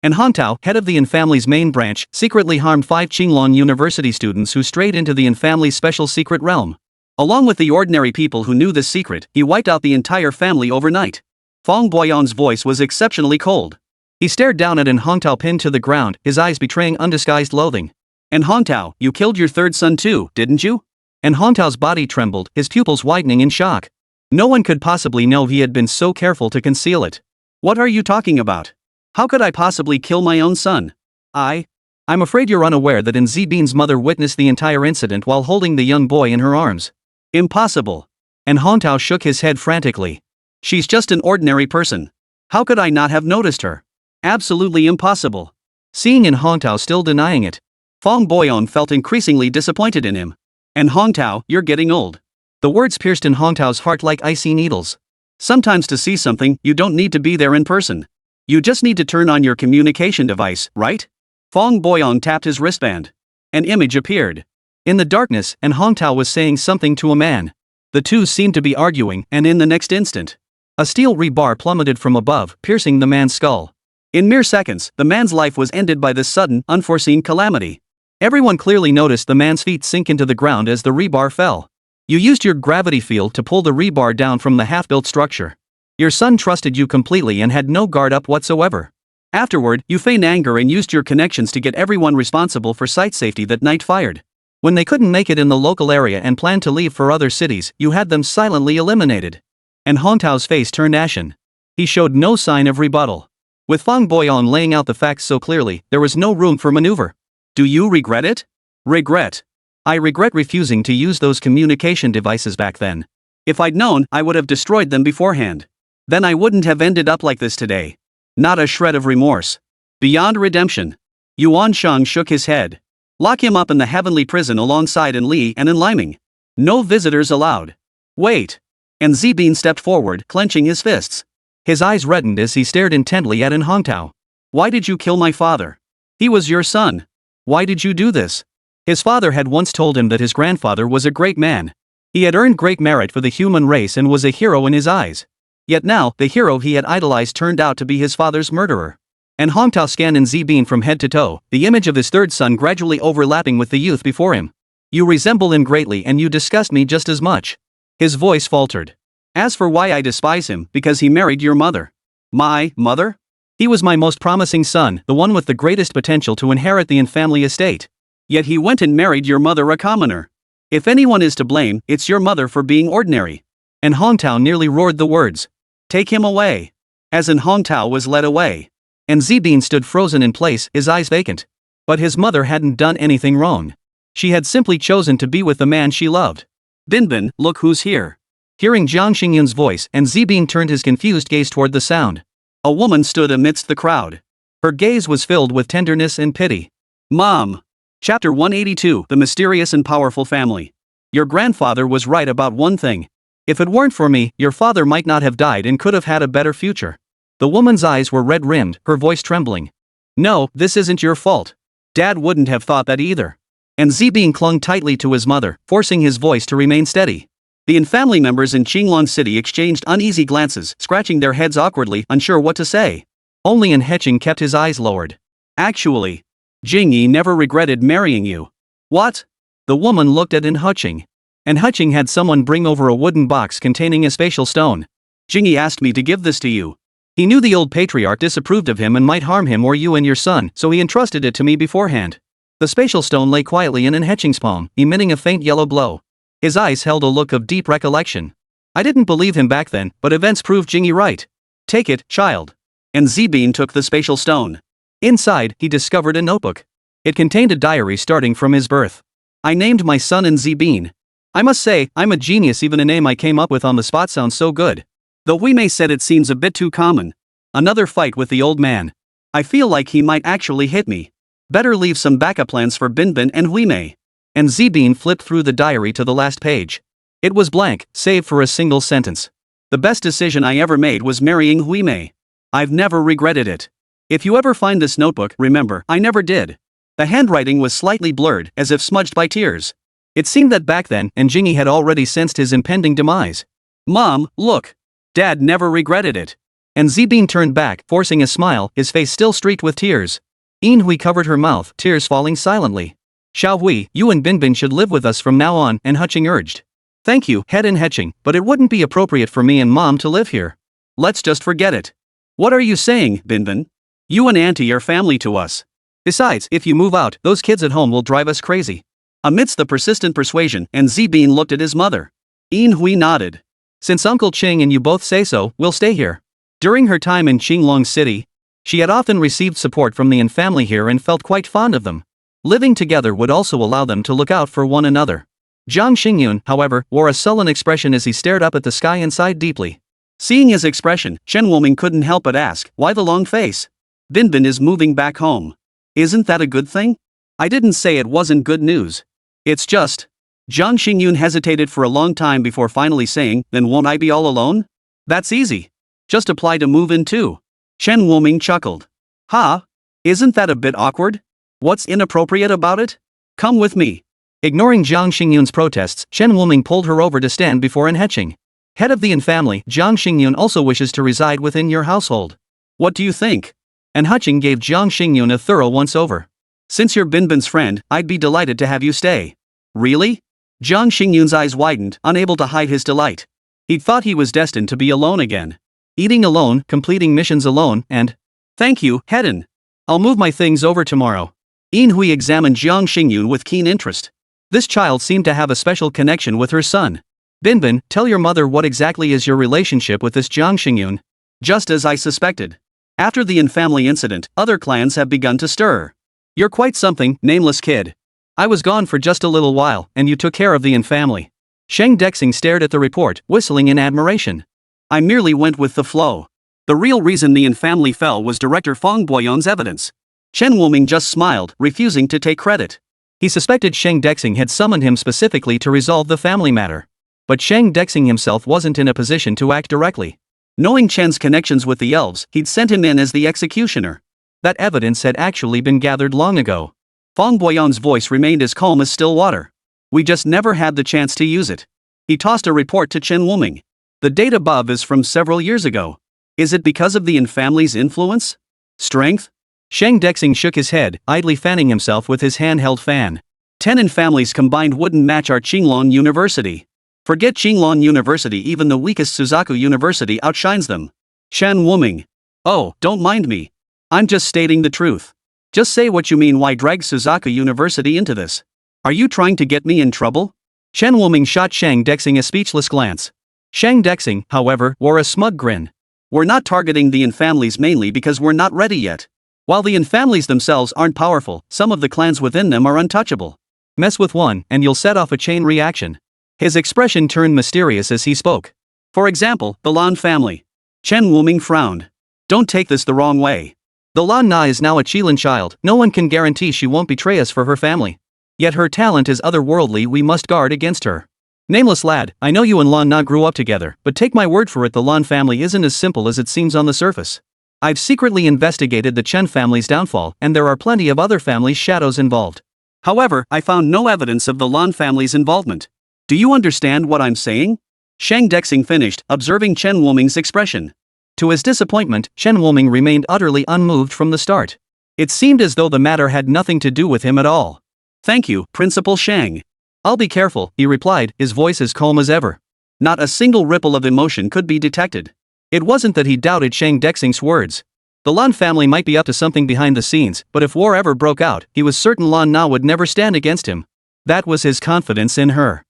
Hongtao, head of the Yin family's main branch, secretly harmed 5 Qinglong University students who strayed into the Yin family's special secret realm. Along with the ordinary people who knew this secret, he wiped out the entire family overnight. Fang Boyong's voice was exceptionally cold. He stared down at Hongtao pinned to the ground, his eyes betraying undisguised loathing. Hongtao, you killed your third son too, didn't you? Hongtao's body trembled, his pupils widening in shock. No one could possibly know he had been so careful to conceal it. What are you talking about? How could I possibly kill my own son? I'm afraid you're unaware that Zibin's mother witnessed the entire incident while holding the young boy in her arms. Impossible. Hongtao shook his head frantically. She's just an ordinary person. How could I not have noticed her? Absolutely impossible. Seeing Hongtao still denying it, Fang Boyong felt increasingly disappointed in him. Hongtao, you're getting old. The words pierced Hongtao's heart like icy needles. Sometimes to see something, you don't need to be there in person. You just need to turn on your communication device, right? Fang Boyong tapped his wristband. An image appeared. In the darkness, Hongtao was saying something to a man. The two seemed to be arguing, and in the next instant, a steel rebar plummeted from above, piercing the man's skull. In mere seconds, the man's life was ended by this sudden, unforeseen calamity. Everyone clearly noticed the man's feet sink into the ground as the rebar fell. You used your gravity field to pull the rebar down from the half-built structure. Your son trusted you completely and had no guard up whatsoever. Afterward, you feigned anger and used your connections to get everyone responsible for site safety that night fired. When they couldn't make it in the local area and planned to leave for other cities, you had them silently eliminated. Hongtao's face turned ashen. He showed no sign of rebuttal. With Fang Boyong laying out the facts so clearly, there was no room for maneuver. Do you regret it? Regret. I regret refusing to use those communication devices back then. If I'd known, I would have destroyed them beforehand. Then I wouldn't have ended up like this today. Not a shred of remorse. Beyond redemption. Yuan Shang shook his head. Lock him up in the heavenly prison alongside Li and Liming. No visitors allowed. Wait. Zibin stepped forward, clenching his fists. His eyes reddened as he stared intently at Hongtao. Why did you kill my father? He was your son. Why did you do this? His father had once told him that his grandfather was a great man. He had earned great merit for the human race and was a hero in his eyes. Yet now, the hero he had idolized turned out to be his father's murderer. Hongtao scanned Zibin from head to toe, the image of his third son gradually overlapping with the youth before him. You resemble him greatly and you disgust me just as much. His voice faltered. As for why I despise him, because he married your mother. My mother? He was my most promising son, the one with the greatest potential to inherit the Yin family estate. Yet he went and married your mother, a commoner. If anyone is to blame, it's your mother for being ordinary. Hongtao nearly roared the words. Take him away. As Hongtao was led away. Zibin stood frozen in place, his eyes vacant. But his mother hadn't done anything wrong. She had simply chosen to be with the man she loved. Binbin, look who's here. Hearing Jiang Xingyun's voice, Zibin turned his confused gaze toward the sound. A woman stood amidst the crowd. Her gaze was filled with tenderness and pity. Mom. Chapter 182, The Mysterious and Powerful Family. Your grandfather was right about one thing. If it weren't for me, your father might not have died and could have had a better future. The woman's eyes were red-rimmed, her voice trembling. No, this isn't your fault. Dad wouldn't have thought that either. And Zibing clung tightly to his mother, forcing his voice to remain steady. The family members in Qinglong City exchanged uneasy glances, scratching their heads awkwardly, unsure what to say. Only Heching kept his eyes lowered. Actually, Jingyi never regretted marrying you. What? The woman looked at Heching. Heching had someone bring over a wooden box containing a spatial stone. Jingyi asked me to give this to you. He knew the old patriarch disapproved of him and might harm him or you and your son, so he entrusted it to me beforehand. The spatial stone lay quietly in Heching's palm, emitting a faint yellow glow. His eyes held a look of deep recollection. I didn't believe him back then, but events proved Jingyi right. Take it, child. And Zibing took the spatial stone. Inside, he discovered a notebook. It contained a diary starting from his birth. I named my son Zibing. I must say, I'm a genius. Even a name I came up with on the spot sounds so good. Though Huimei said it seems a bit too common. Another fight with the old man. I feel like he might actually hit me. Better leave some backup plans for Binbin and Huimei. And Zibing flipped through the diary to the last page. It was blank, save for a single sentence. The best decision I ever made was marrying Huimei. I've never regretted it. If you ever find this notebook, remember, I never did. The handwriting was slightly blurred, as if smudged by tears. It seemed that back then, Jingyi had already sensed his impending demise. Mom, look. Dad never regretted it. And Zibing turned back, forcing a smile, his face still streaked with tears. Hui covered her mouth, tears falling silently. Xiaohui, you and Binbin should live with us from now on, Heching urged. Thank you, Head and Heching, but it wouldn't be appropriate for me and Mom to live here. Let's just forget it. What are you saying, Binbin? You and Auntie are family to us. Besides, if you move out, those kids at home will drive us crazy. Amidst the persistent persuasion, Zibing looked at his mother. Hui nodded. Since Uncle Qing and you both say so, we'll stay here. During her time in Qinglong City, she had often received support from the family here and felt quite fond of them. Living together would also allow them to look out for one another. Zhang Xingyun, however, wore a sullen expression as he stared up at the sky and sighed deeply. Seeing his expression, Chen Wuming couldn't help but ask, why the long face? Binbin is moving back home. Isn't that a good thing? I didn't say it wasn't good news. It's just. Zhang Xingyun hesitated for a long time before finally saying, then won't I be all alone? That's easy. Just apply to move in too. Chen Wuming chuckled. Huh? Isn't that a bit awkward? What's inappropriate about it? Come with me. Ignoring Zhang Xingyun's protests, Chen Wuming pulled her over to stand before Heching. Head of the family, Zhang Xingyun also wishes to reside within your household. What do you think? Heching gave Zhang Xingyun a thorough once-over. Since you're Binbin's friend, I'd be delighted to have you stay. Really? Zhang Xingyun's eyes widened, unable to hide his delight. He'd thought he was destined to be alone again. Eating alone, completing missions alone, and... Thank you, Hedon. I'll move my things over tomorrow. Hui examined Zhang Xingyun with keen interest. This child seemed to have a special connection with her son. Binbin, tell your mother what exactly is your relationship with this Zhang Xingyun. Just as I suspected. After the family incident, other clans have begun to stir. You're quite something, nameless kid. I was gone for just a little while, and you took care of the family. Sheng Dexing stared at the report, whistling in admiration. I merely went with the flow. The real reason the family fell was Director Fong Boyon's evidence. Chen Wuming just smiled, refusing to take credit. He suspected Sheng Dexing had summoned him specifically to resolve the family matter. But Sheng Dexing himself wasn't in a position to act directly. Knowing Chen's connections with the elves, he'd sent him in as the executioner. That evidence had actually been gathered long ago. Fong Boyon's voice remained as calm as still water. We just never had the chance to use it. He tossed a report to Chen Wuming. The date above is from several years ago. Is it because of the family's influence? Strength? Sheng Dexing shook his head, idly fanning himself with his handheld fan. 10 families combined wouldn't match our Qinglong University. Forget Qinglong University, even the weakest Suzaku University outshines them. Chen Wuming. Oh, don't mind me. I'm just stating the truth. Just say what you mean. Why drag Suzaku University into this? Are you trying to get me in trouble? Chen Wuming shot Sheng Dexing a speechless glance. Sheng Dexing, however, wore a smug grin. We're not targeting the families mainly because we're not ready yet. While the families themselves aren't powerful, some of the clans within them are untouchable. Mess with one, and you'll set off a chain reaction. His expression turned mysterious as he spoke. For example, the Lan family. Chen Wuming frowned. Don't take this the wrong way. The Lan Na is now a Qilin child, no one can guarantee she won't betray us for her family. Yet her talent is otherworldly, we must guard against her. Nameless lad, I know you and Lan Na grew up together, but take my word for it, the Lan family isn't as simple as it seems on the surface. I've secretly investigated the Chen family's downfall, and there are plenty of other families' shadows involved. However, I found no evidence of the Lan family's involvement. Do you understand what I'm saying? Shang Dexing finished, observing Chen Wuming's expression. To his disappointment, Chen Wuming remained utterly unmoved from the start. It seemed as though the matter had nothing to do with him at all. Thank you, Principal Shang. I'll be careful, he replied, his voice as calm as ever. Not a single ripple of emotion could be detected. It wasn't that he doubted Shang Dexing's words. The Lan family might be up to something behind the scenes, but if war ever broke out, he was certain Lan Na would never stand against him. That was his confidence in her.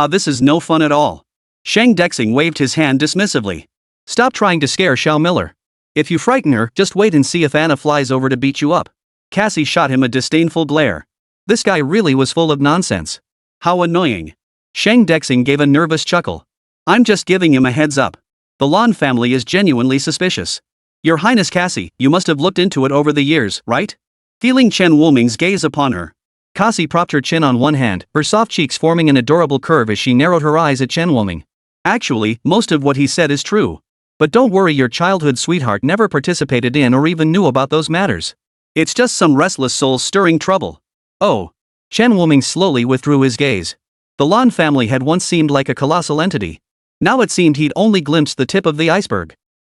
This is no fun at all. Shang Dexing waved his hand dismissively. Stop trying to scare Xiao Miller. If you frighten her, just wait and see if Anna flies over to beat you up. Cassie shot him a disdainful glare. This guy really was full of nonsense. How annoying. Shang Dexing gave a nervous chuckle. I'm just giving him a heads up. The Lan family is genuinely suspicious. Your Highness Cassie, you must have looked into it over the years, right? Feeling Chen Wuming's gaze upon her, Cassie propped her chin on one hand, her soft cheeks forming an adorable curve as she narrowed her eyes at Chen Wuming. Actually, most of what he said is true. But don't worry, your childhood sweetheart never participated in or even knew about those matters. It's just some restless soul stirring trouble. Oh. Chen Wuming slowly withdrew his gaze. The Lan family had once seemed like a colossal entity. Now it seemed he'd only glimpsed the tip of the iceberg.